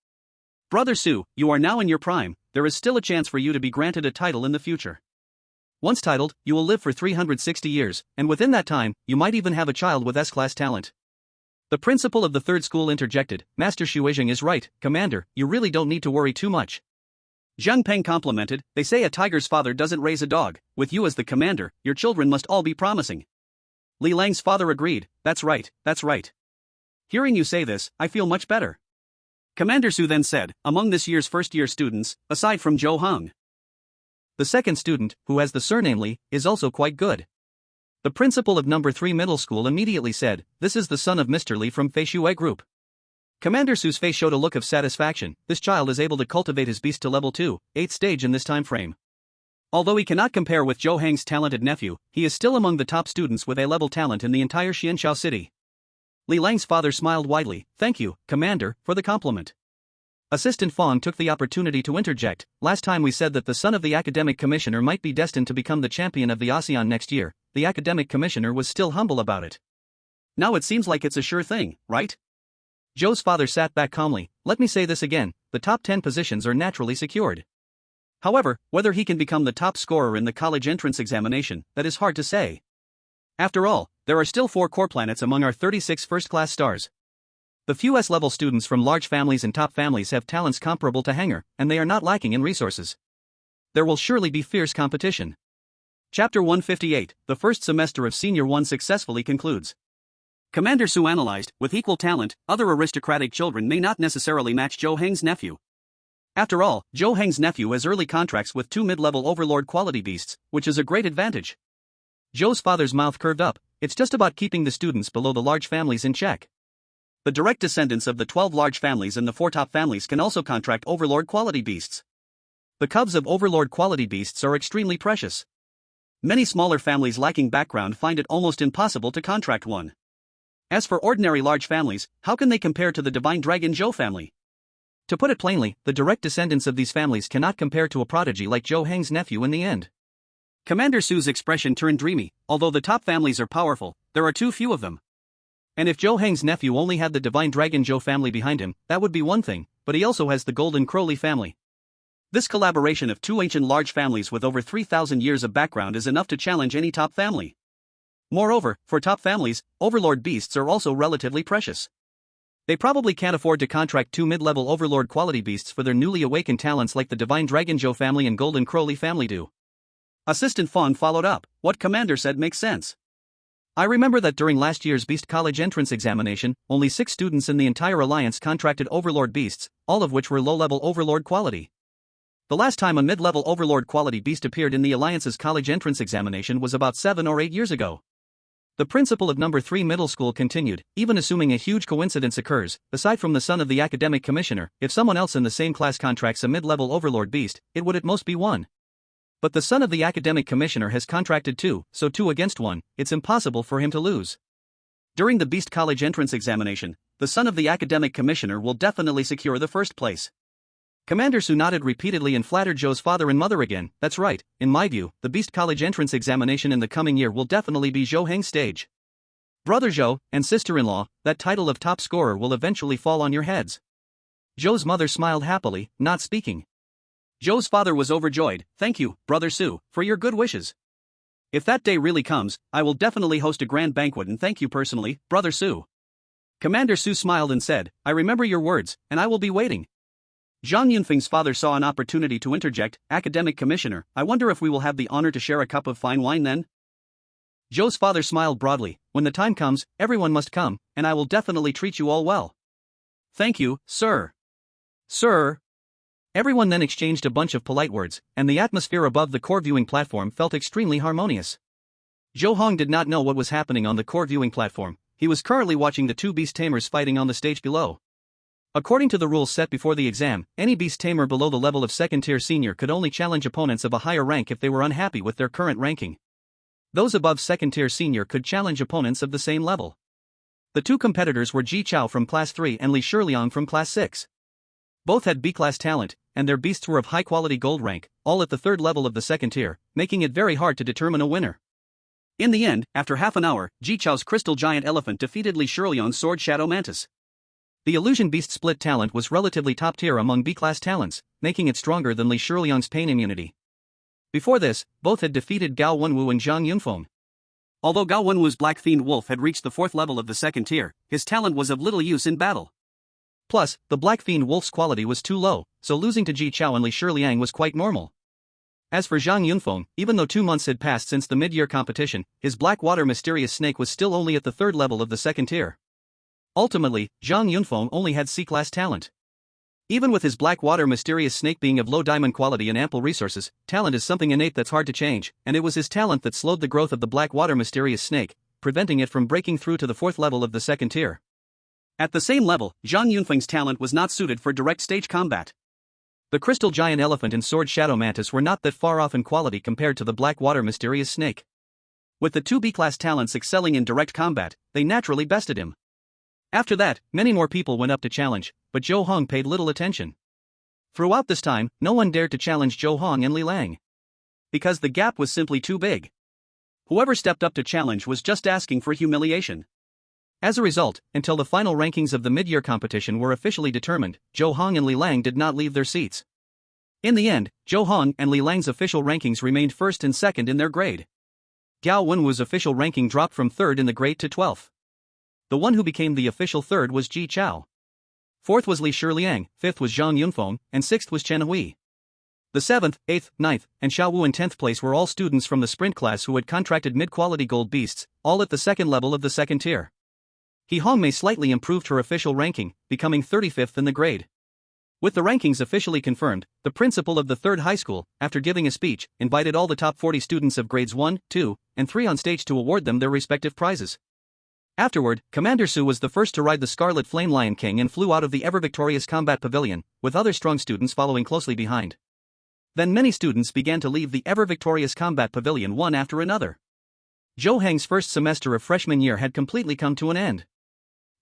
Brother Su, you are now in your prime, there is still a chance for you to be granted a title in the future. Once titled, you will live for 360 years, and within that time, you might even have a child with S-class talent. The principal of the 3rd school interjected, Master Xuezheng is right, Commander, you really don't need to worry too much. Zhang Peng complimented, they say a tiger's father doesn't raise a dog, with you as the commander, your children must all be promising. Li Lang's father agreed, that's right, that's right. Hearing you say this, I feel much better. Commander Su then said, among this year's 1st-year students, aside from Zhou Heng, the 2nd student, who has the surname Li, is also quite good. The principal of number 3 middle school immediately said, this is the son of Mr. Li from Fei Shui Group. Commander Su's face showed a look of satisfaction, this child is able to cultivate his beast to level 2, 8th stage in this time frame. Although he cannot compare with Zhou Heng's talented nephew, he is still among the top students with A-level talent in the entire Xianxiao city. Li Lang's father smiled widely, thank you, Commander, for the compliment. Assistant Fong took the opportunity to interject, last time we said that the son of the academic commissioner might be destined to become the champion of the ASEAN next year, the academic commissioner was still humble about it. Now it seems like it's a sure thing, right? Zhou's father sat back calmly, let me say this again, the top 10 positions are naturally secured. However, whether he can become the top scorer in the college entrance examination, that is hard to say. After all, there are still 4 core planets among our 36 first-class stars. The few S-level students from large families and top families have talents comparable to Hanger, and they are not lacking in resources. There will surely be fierce competition. Chapter 158, the first semester of Senior 1 successfully concludes. Commander Su analyzed, with equal talent, other aristocratic children may not necessarily match Zhou Heng's nephew. After all, Zhou Heng's nephew has early contracts with 2 mid-level Overlord quality beasts, which is a great advantage. Zhou's father's mouth curved up. It's just about keeping the students below the large families in check. The direct descendants of the 12 large families and the 4 top families can also contract Overlord quality beasts. The cubs of Overlord quality beasts are extremely precious. Many smaller families lacking background find it almost impossible to contract one. As for ordinary large families, how can they compare to the divine dragon Zhou family? To put it plainly, the direct descendants of these families cannot compare to a prodigy like Zhou Heng's nephew in the end. Commander Su's expression turned dreamy. Although the top families are powerful, there are too few of them. And if Zhou Heng's nephew only had the divine dragon Zhou family behind him, that would be one thing, but he also has the golden Crowley family. This collaboration of 2 ancient large families with over 3,000 years of background is enough to challenge any top family. Moreover, for top families, Overlord beasts are also relatively precious. They probably can't afford to contract 2 mid-level Overlord quality beasts for their newly awakened talents like the divine dragon Zhou family and golden Crowley family do. Assistant Fawn followed up. What Commander said makes sense. I remember that during last year's Beast College entrance examination, only 6 students in the entire alliance contracted Overlord beasts, all of which were low-level Overlord quality. The last time a mid-level Overlord quality beast appeared in the alliance's college entrance examination was about 7 or 8 years ago. The principal of number 3 middle school continued, even assuming a huge coincidence occurs, aside from the son of the academic commissioner, if someone else in the same class contracts a mid-level Overlord beast, it would at most be 1. But the son of the academic commissioner has contracted 2, so 2 against 1, it's impossible for him to lose. During the Beast College entrance examination, the son of the academic commissioner will definitely secure the first place. Commander Su nodded repeatedly and flattered Zhou's father and mother again. That's right, in my view, the Beast College entrance examination in the coming year will definitely be Zhou Heng's stage. Brother Zhou, and sister-in-law, that title of top scorer will eventually fall on your heads. Zhou's mother smiled happily, not speaking. Zhou's father was overjoyed. Thank you, Brother Su, for your good wishes. If that day really comes, I will definitely host a grand banquet and thank you personally, Brother Su. Commander Su smiled and said, I remember your words, and I will be waiting. Zhang Yunfeng's father saw an opportunity to interject. Academic Commissioner, I wonder if we will have the honor to share a cup of fine wine then? Zhou's father smiled broadly. When the time comes, everyone must come, and I will definitely treat you all well. Thank you, sir. Sir. Everyone then exchanged a bunch of polite words, and the atmosphere above the core viewing platform felt extremely harmonious. Zhou Heng did not know what was happening on the core viewing platform. He was currently watching the 2 beast tamers fighting on the stage below. According to the rules set before the exam, any beast tamer below the level of second-tier senior could only challenge opponents of a higher rank if they were unhappy with their current ranking. Those above second-tier senior could challenge opponents of the same level. The 2 competitors were Ji Chao from Class 3 and Li Shiliang from Class 6. Both had B-class talent, and their beasts were of high-quality gold rank, all at the 3rd level of the second tier, making it very hard to determine a winner. In the end, after half an hour, Ji Chao's crystal giant elephant defeated Li Shiliang's sword shadow mantis. The illusion beast split talent was relatively top tier among B-class talents, making it stronger than Li Shiliang's pain immunity. Before this, both had defeated Gao Wenwu and Zhang Yunfeng. Although Gao Wenwu's Black Fiend Wolf had reached the 4th level of the second tier, his talent was of little use in battle. Plus, the Black Fiend Wolf's quality was too low, so losing to Ji Chao and Li Shiliang was quite normal. As for Zhang Yunfeng, even though 2 months had passed since the mid-year competition, his Black Water Mysterious Snake was still only at the 3rd level of the second tier. Ultimately, Zhang Yunfeng only had C-class talent. Even with his Black Water Mysterious Snake being of low diamond quality and ample resources, talent is something innate that's hard to change, and it was his talent that slowed the growth of the Black Water Mysterious Snake, preventing it from breaking through to the 4th level of the second tier. At the same level, Zhang Yunfeng's talent was not suited for direct stage combat. The Crystal Giant Elephant and Sword Shadow Mantis were not that far off in quality compared to the Black Water Mysterious Snake. With the 2 B-class talents excelling in direct combat, they naturally bested him. After that, many more people went up to challenge, but Zhou Heng paid little attention. Throughout this time, no one dared to challenge Zhou Heng and Li Lang. Because the gap was simply too big. Whoever stepped up to challenge was just asking for humiliation. As a result, until the final rankings of the mid-year competition were officially determined, Zhou Heng and Li Lang did not leave their seats. In the end, Zhou Heng and Li Lang's official rankings remained 1st and 2nd in their grade. Gao Wenwu's official ranking dropped from 3rd in the grade to 12th. The one who became the official 3rd was Ji Chao. 4th was Li Shiliang, 5th was Zhang Yunfeng, and 6th was Chen Hui. The 7th, 8th, 9th, and Xiao Wu in 10th place were all students from the sprint class who had contracted mid-quality gold beasts, all at the 2nd level of the second tier. He Hongmei slightly improved her official ranking, becoming 35th in the grade. With the rankings officially confirmed, the principal of the third high school, after giving a speech, invited all the top 40 students of grades 1, 2, and 3 on stage to award them their respective prizes. Afterward, Commander Su was the first to ride the Scarlet Flame Lion King and flew out of the ever-victorious combat pavilion, with other strong students following closely behind. Then many students began to leave the ever-victorious combat pavilion one after another. Zhou Heng's first semester of freshman year had completely come to an end.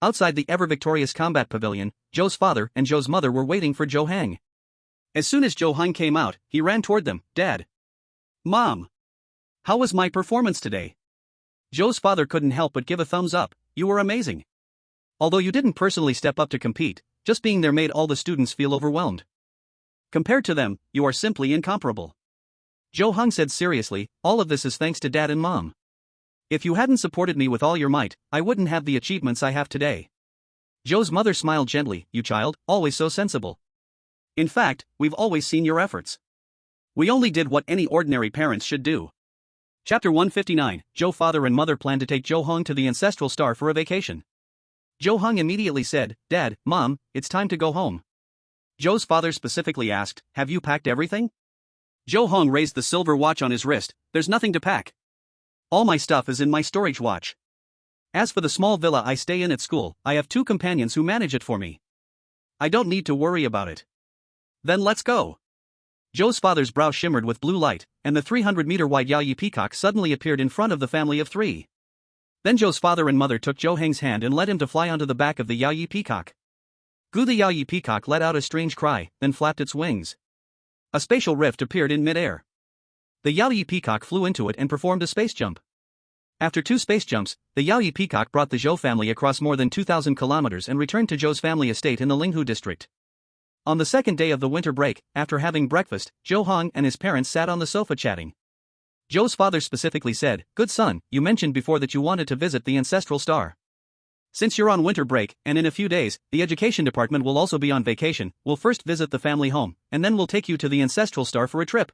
Outside the ever-victorious combat pavilion, Zhou's father and Zhou's mother were waiting for Zhou Heng. As soon as Zhou Heng came out, he ran toward them. "Dad. Mom. How was my performance today?" Zhou's father couldn't help but give a thumbs up. "You were amazing. Although you didn't personally step up to compete, just being there made all the students feel overwhelmed. Compared to them, you are simply incomparable." Zhou Heng said seriously, "All of this is thanks to Dad and Mom. If you hadn't supported me with all your might, I wouldn't have the achievements I have today." Zhou's mother smiled gently. "You child, always so sensible. In fact, we've always seen your efforts. We only did what any ordinary parents should do." Chapter 159, Zhou father and mother plan to take Zhou Heng to the Ancestral Star for a vacation. Zhou Heng immediately said, "Dad, Mom, it's time to go home." Zhou's father specifically asked, "Have you packed everything?" Zhou Heng raised the silver watch on his wrist. "There's nothing to pack. All my stuff is in my storage watch. As for the small villa I stay in at school, I have 2 companions who manage it for me. I don't need to worry about it." "Then let's go." Zhou's father's brow shimmered with blue light, and the 300-meter-wide Yaoyi peacock suddenly appeared in front of the family of 3. Then Zhou's father and mother took Zhou Heng's hand and led him to fly onto the back of the Yaoyi peacock. Gu the Yaoyi peacock let out a strange cry, then flapped its wings. A spatial rift appeared in mid-air. The Yaoyi peacock flew into it and performed a space jump. After 2 space jumps, the Yaoyi peacock brought the Zhou family across more than 2,000 kilometers and returned to Zhou's family estate in the Linghu district. On the second day of the winter break, after having breakfast, Zhou Heng and his parents sat on the sofa chatting. Zhou's father specifically said, "Good son, you mentioned before that you wanted to visit the Ancestral Star. Since you're on winter break, and in a few days, the education department will also be on vacation, we'll first visit the family home, and then we'll take you to the Ancestral Star for a trip."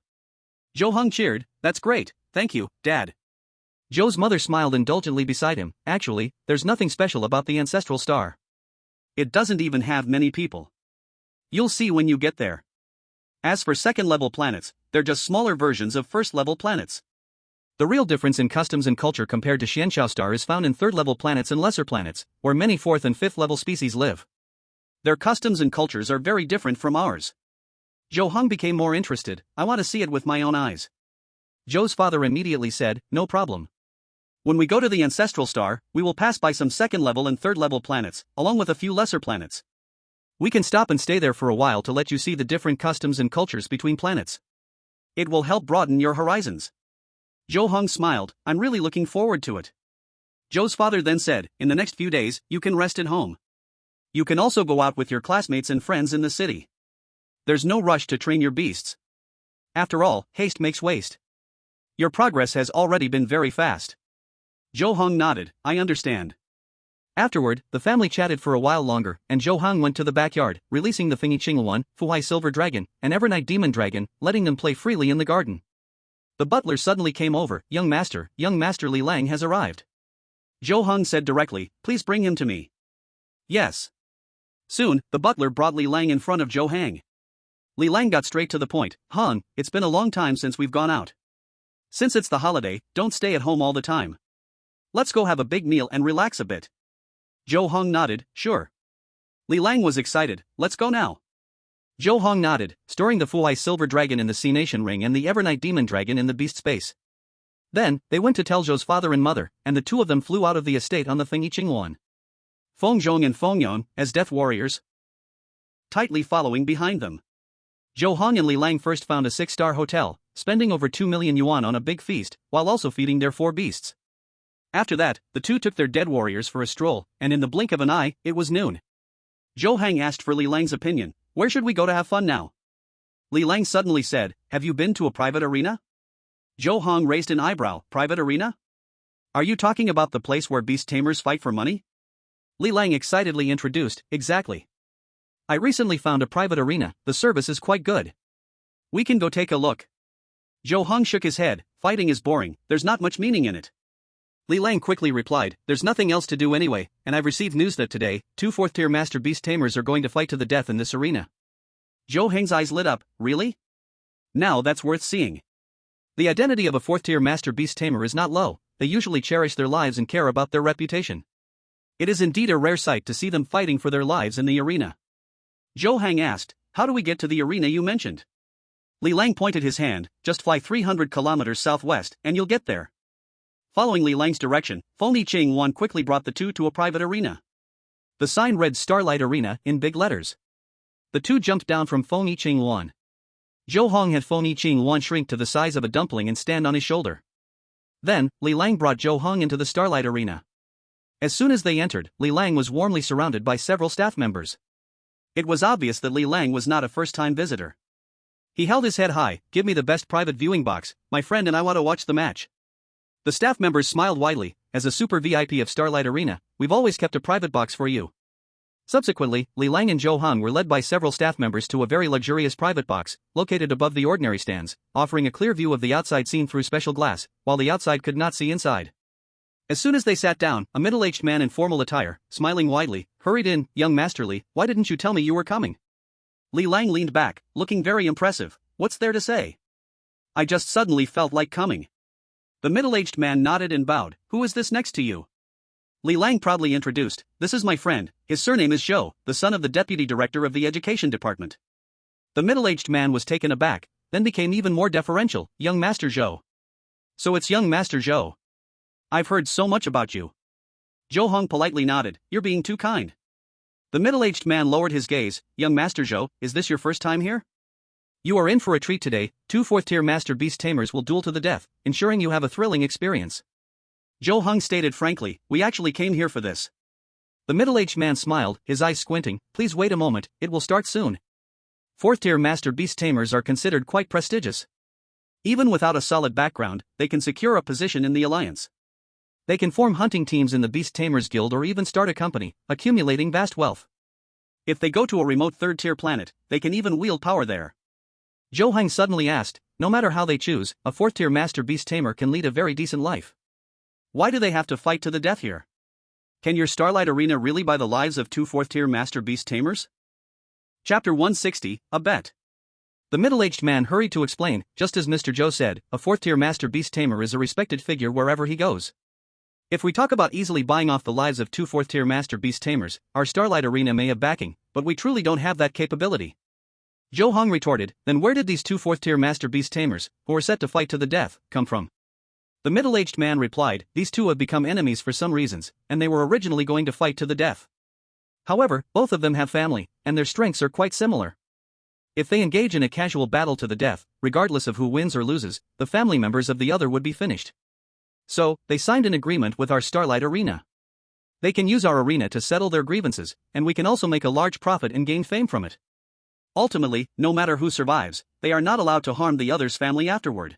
Zhou Heng cheered. "That's great, thank you, Dad." Zhou's mother smiled indulgently beside him. "Actually, there's nothing special about the Ancestral Star. It doesn't even have many people. You'll see when you get there. As for second-level planets, they're just smaller versions of first-level planets. The real difference in customs and culture compared to Xianxiao Star is found in third-level planets and lesser planets, where many fourth- and fifth-level species live. Their customs and cultures are very different from ours." Zhou Heng became more interested. "I want to see it with my own eyes." Zhou's father immediately said, "No problem. When we go to the Ancestral Star, we will pass by some second-level and third-level planets, along with a few lesser planets. We can stop and stay there for a while to let you see the different customs and cultures between planets. It will help broaden your horizons." Zhou Heng smiled. "I'm really looking forward to it." Zhou's father then said, "In the next few days, you can rest at home. You can also go out with your classmates and friends in the city. There's no rush to train your beasts. After all, haste makes waste. Your progress has already been very fast." Zhou Heng nodded. "I understand." Afterward, the family chatted for a while longer, and Zhou Heng went to the backyard, releasing the Fengyi Azure Luan, Fuhai Silver Dragon, and Evernight Demon Dragon, letting them play freely in the garden. The butler suddenly came over. Young Master Li Lang has arrived." Zhou Heng said directly, "Please bring him to me." "Yes." Soon, the butler brought Li Lang in front of Zhou Heng. Li Lang got straight to the point. "Heng, it's been a long time since we've gone out. Since it's the holiday, don't stay at home all the time. Let's go have a big meal and relax a bit." Zhou Heng nodded, "Sure." Li Lang was excited. "Let's go now." Zhou Heng nodded, storing the Fuhai Silver Dragon in the Sea Nation Ring and the Evernight Demon Dragon in the Beast Space. Then, they went to tell Zhou's father and mother, and the 2 of them flew out of the estate on the Fengyi Azure Luan. Feng Zhong and Feng Yon, as death warriors, tightly following behind them. Zhou Heng and Li Lang first found a 6-star hotel, spending over 2 million yuan on a big feast, while also feeding their 4 beasts. After that, the 2 took their dead warriors for a stroll, and in the blink of an eye, it was noon. Zhou Heng asked for Li Lang's opinion. "Where should we go to have fun now?" Li Lang suddenly said, "Have you been to a private arena?" Zhou Heng raised an eyebrow. "Private arena? Are you talking about the place where beast tamers fight for money?" Li Lang excitedly introduced, "Exactly. I recently found a private arena, the service is quite good. We can go take a look." Zhou Heng shook his head. "Fighting is boring, there's not much meaning in it. Li Lang quickly replied, there's nothing else to do anyway, and I've received news that today, 2 4th-tier Master Beast Tamers are going to fight to the death in this arena. Zhou Heng's eyes lit up, really? Now that's worth seeing. The identity of a 4th-tier Master Beast Tamer is not low, they usually cherish their lives and care about their reputation. It is indeed a rare sight to see them fighting for their lives in the arena. Zhou Heng asked, how do we get to the arena you mentioned? Li Lang pointed his hand, just fly 300 kilometers southwest, and you'll get there. Following Li Lang's direction, Fengyi Azure Luan quickly brought the two to a private arena. The sign read Starlight Arena in big letters. The two jumped down from Fengyi Azure Luan. Zhou Heng had Fengyi Azure Luan shrink to the size of a dumpling and stand on his shoulder. Then, Li Lang brought Zhou Heng into the Starlight Arena. As soon as they entered, Li Lang was warmly surrounded by several staff members. It was obvious that Li Lang was not a first-time visitor. He held his head high, give me the best private viewing box, my friend, and I want to watch the match. The staff members smiled widely. As a super VIP of Starlight Arena, we've always kept a private box for you. Subsequently, Li Lang and Zhou Heng were led by several staff members to a very luxurious private box, located above the ordinary stands, offering a clear view of the outside scene through special glass, while the outside could not see inside. As soon as they sat down, a middle-aged man in formal attire, smiling widely, hurried in, young Master Li, why didn't you tell me you were coming? Li Lang leaned back, looking very impressive, what's there to say? I just suddenly felt like coming. The middle-aged man nodded and bowed, who is this next to you? Li Lang proudly introduced, this is my friend, his surname is Zhou, the son of the deputy director of the education department. The middle-aged man was taken aback, then became even more deferential, young Master Zhou. So it's young Master Zhou. I've heard so much about you. Zhou Heng politely nodded, you're being too kind. The middle-aged man lowered his gaze, young Master Zhou, is this your first time here? You are in for a treat today, 2 4th-tier Master Beast Tamers will duel to the death, ensuring you have a thrilling experience. Zhou Heng stated frankly, we actually came here for this. The middle-aged man smiled, his eyes squinting, please wait a moment, it will start soon. 4th-tier Master Beast Tamers are considered quite prestigious. Even without a solid background, they can secure a position in the alliance. They can form hunting teams in the Beast Tamers Guild or even start a company, accumulating vast wealth. If they go to a remote 3rd-tier planet, they can even wield power there. Zhou Heng suddenly asked, no matter how they choose, a 4th-tier Master Beast Tamer can lead a very decent life. Why do they have to fight to the death here? Can your Starlight Arena really buy the lives of 2 4th-tier Master Beast Tamers? Chapter 160, A Bet. The middle-aged man hurried to explain, just as Mr. Zhou said, a 4th-tier Master Beast Tamer is a respected figure wherever he goes. If we talk about easily buying off the lives of 2 4th-tier Master Beast Tamers, our Starlight Arena may have backing, but we truly don't have that capability. Zhou Heng retorted, then where did these 2 4th-tier Master Beast Tamers, who are set to fight to the death, come from? The middle-aged man replied, these two have become enemies for some reasons, and they were originally going to fight to the death. However, both of them have family, and their strengths are quite similar. If they engage in a casual battle to the death, regardless of who wins or loses, the family members of the other would be finished. So, they signed an agreement with our Starlight Arena. They can use our arena to settle their grievances, and we can also make a large profit and gain fame from it. Ultimately, no matter who survives, they are not allowed to harm the other's family afterward.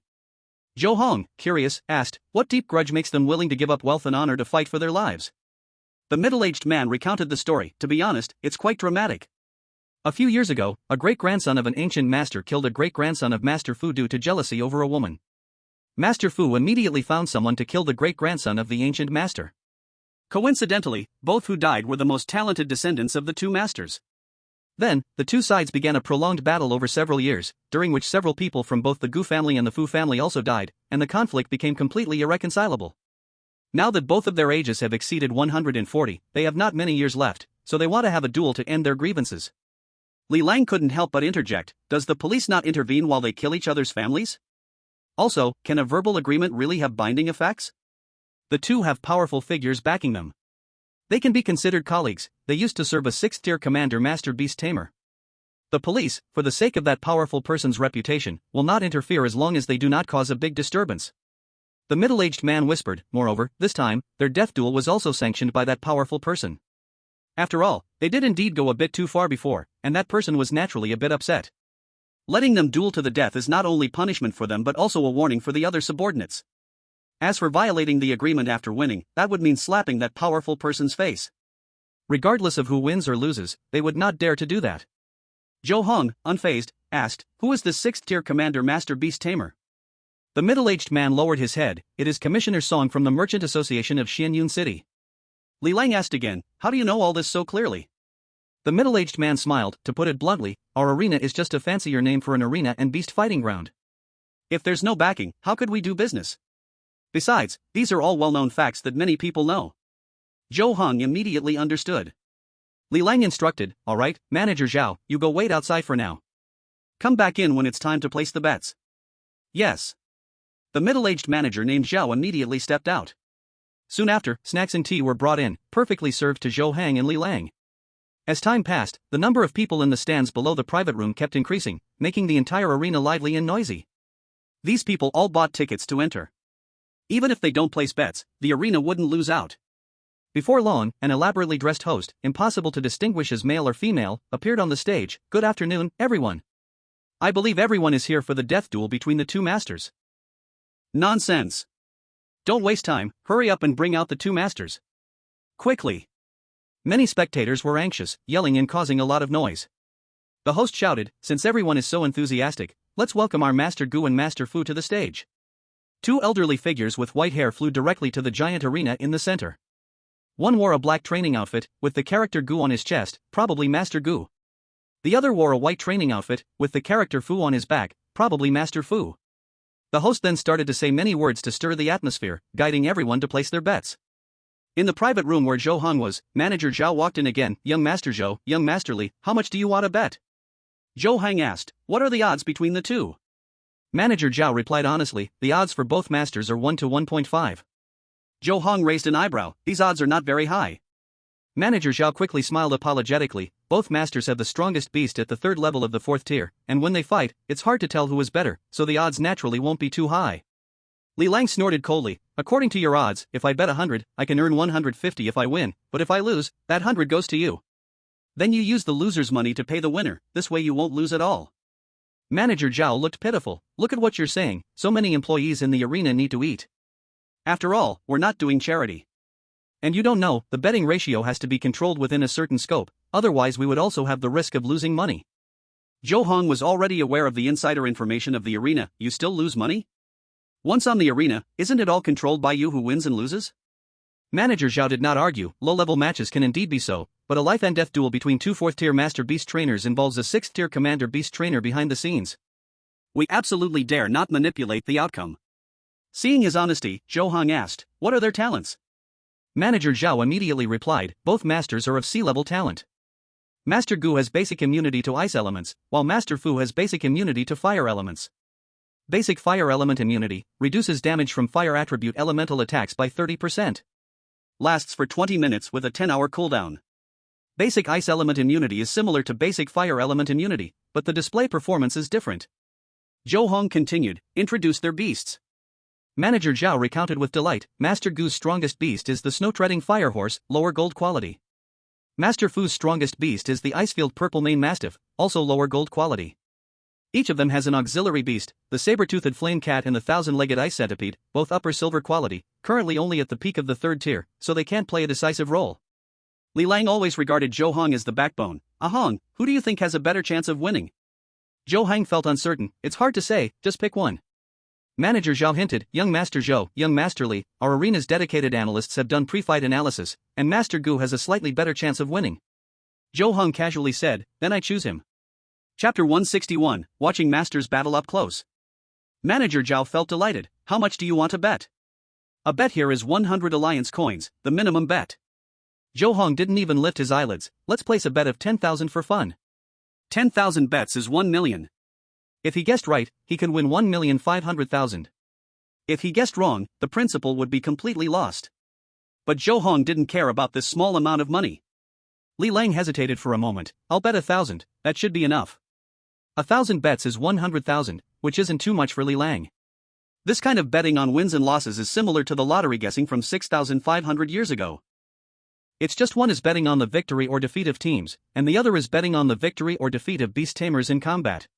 Zhou Heng, curious, asked, what deep grudge makes them willing to give up wealth and honor to fight for their lives? The middle-aged man recounted the story, to be honest, it's quite dramatic. A few years ago, a great-grandson of an ancient master killed a great-grandson of Master Fu due to jealousy over a woman. Master Fu immediately found someone to kill the great-grandson of the ancient master. Coincidentally, both who died were the most talented descendants of the two masters. Then, the two sides began a prolonged battle over several years, during which several people from both the Gu family and the Fu family also died, and the conflict became completely irreconcilable. Now that both of their ages have exceeded 140, they have not many years left, so they want to have a duel to end their grievances. Li Lang couldn't help but interject, does the police not intervene while they kill each other's families? Also, can a verbal agreement really have binding effects? The two have powerful figures backing them. They can be considered colleagues, they used to serve a 6th-tier commander Master Beast Tamer. The police, for the sake of that powerful person's reputation, will not interfere as long as they do not cause a big disturbance. The middle-aged man whispered, moreover, this time, their death duel was also sanctioned by that powerful person. After all, they did indeed go a bit too far before, and that person was naturally a bit upset. Letting them duel to the death is not only punishment for them but also a warning for the other subordinates. As for violating the agreement after winning, that would mean slapping that powerful person's face. Regardless of who wins or loses, they would not dare to do that. Zhou Heng, unfazed, asked, who is the 6th-tier commander Master Beast Tamer? The middle-aged man lowered his head. It is Commissioner Song from the Merchant Association of Xianyun City. Li Lang asked again, how do you know all this so clearly? The middle-aged man smiled. To put it bluntly, our arena is just a fancier name for an arena and beast fighting ground. If there's no backing, how could we do business? Besides, these are all well-known facts that many people know. Zhou Heng immediately understood. Li Lang instructed, all right, Manager Zhao, you go wait outside for now. Come back in when it's time to place the bets. Yes. The middle-aged manager named Zhao immediately stepped out. Soon after, snacks and tea were brought in, perfectly served to Zhou Heng and Li Lang. As time passed, the number of people in the stands below the private room kept increasing, making the entire arena lively and noisy. These people all bought tickets to enter. Even if they don't place bets, the arena wouldn't lose out. Before long, an elaborately dressed host, impossible to distinguish as male or female, appeared on the stage. Good afternoon, everyone. I believe everyone is here for the death duel between the two masters. Nonsense. Don't waste time, hurry up and bring out the two masters. Quickly. Many spectators were anxious, yelling and causing a lot of noise. The host shouted, since everyone is so enthusiastic, let's welcome our Master Gu and Master Fu to the stage. Two elderly figures with white hair flew directly to the giant arena in the center. One wore a black training outfit, with the character Gu on his chest, probably Master Gu. The other wore a white training outfit, with the character Fu on his back, probably Master Fu. The host then started to say many words to stir the atmosphere, guiding everyone to place their bets. In the private room where Zhou Heng was, Manager Zhao walked in again. Young Master Zhou, young Master Li, how much do you want to bet? Zhou Heng asked, what are the odds between the two? Manager Zhao replied honestly, the odds for both masters are 1 to 1.5. Zhou Heng raised an eyebrow, these odds are not very high. Manager Zhao quickly smiled apologetically. Both masters have the strongest beast at the third level of the fourth tier, and when they fight, it's hard to tell who is better, so the odds naturally won't be too high. Li Lang snorted coldly, according to your odds, if I bet 100, I can earn 150 if I win, but if I lose, that 100 goes to you. Then you use the loser's money to pay the winner, this way you won't lose at all. Manager Zhao looked pitiful. Look at what you're saying, so many employees in the arena need to eat. After all, we're not doing charity. And you don't know, the betting ratio has to be controlled within a certain scope, otherwise we would also have the risk of losing money. Zhou Heng was already aware of the insider information of the arena. You still lose money? Once on the arena, isn't it all controlled by you who wins and loses? Manager Zhao did not argue. Low-level matches can indeed be so, but a life-and-death duel between two fourth-tier Master Beast trainers involves a sixth-tier Commander Beast trainer behind the scenes. We absolutely dare not manipulate the outcome. Seeing his honesty, Zhou Heng asked, what are their talents? Manager Zhao immediately replied, both masters are of sea-level talent. Master Gu has basic immunity to ice elements, while Master Fu has basic immunity to fire elements. Basic fire element immunity reduces damage from fire attribute elemental attacks by 30%. Lasts for 20 minutes with a 10-hour cooldown. Basic ice element immunity is similar to basic fire element immunity, but the display performance is different. Zhou Heng continued, introduce their beasts. Manager Zhao recounted with delight, Master Gu's strongest beast is the snow-treading fire horse, lower gold quality. Master Fu's strongest beast is the Icefield Purple Mane Mastiff, also lower gold quality. Each of them has an auxiliary beast, the saber-toothed flame cat and the thousand-legged ice centipede, both upper silver quality, currently only at the peak of the third tier, so they can't play a decisive role. Li Lang always regarded Zhou Heng as the backbone. Heng, who do you think has a better chance of winning? Zhou Heng felt uncertain. It's hard to say, just pick one. Manager Zhao hinted, young Master Zhou, young Master Li, our arena's dedicated analysts have done pre-fight analysis, and Master Gu has a slightly better chance of winning. Zhou Heng casually said, then I choose him. Chapter 161, Watching Masters Battle Up Close. Manager Zhao felt delighted. How much do you want to bet? A bet here is 100 alliance coins, the minimum bet. Zhou Heng didn't even lift his eyelids. Let's place a bet of 10,000 for fun. 10,000 bets is 1 million. If he guessed right, he can win 1,500,000. If he guessed wrong, the principal would be completely lost. But Zhou Heng didn't care about this small amount of money. Li Lang hesitated for a moment. I'll bet 1,000, that should be enough. 1,000 bets is 100,000, which isn't too much for Li Lang. This kind of betting on wins and losses is similar to the lottery guessing from 6,500 years ago. It's just one is betting on the victory or defeat of teams, and the other is betting on the victory or defeat of beast tamers in combat.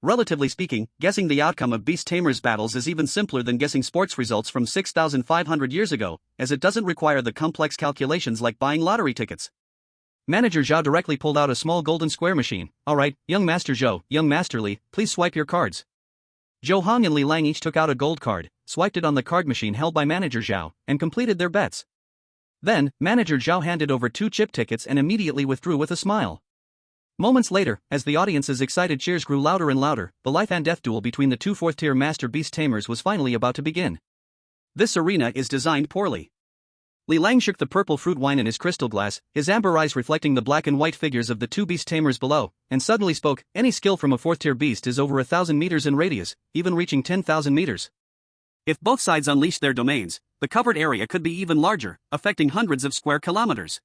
Relatively speaking, guessing the outcome of beast tamers battles is even simpler than guessing sports results from 6,500 years ago, as it doesn't require the complex calculations like buying lottery tickets. Manager Zhao directly pulled out a small golden square machine. Alright, young Master Zhou, young Master Li, please swipe your cards. Zhou Heng and Li Lang each took out a gold card, swiped it on the card machine held by Manager Zhao, and completed their bets. Then, Manager Zhao handed over 2 chip tickets and immediately withdrew with a smile. Moments later, as the audience's excited cheers grew louder and louder, the life and death duel between the 2 fourth-tier Master Beast Tamers was finally about to begin. This arena is designed poorly. Li Lang shook the purple fruit wine in his crystal glass, his amber eyes reflecting the black and white figures of the 2 beast tamers below, and suddenly spoke, "Any skill from a 4th-tier beast is over 1,000 meters in radius, even reaching 10,000 meters. If both sides unleash their domains, the covered area could be even larger, affecting hundreds of square kilometers.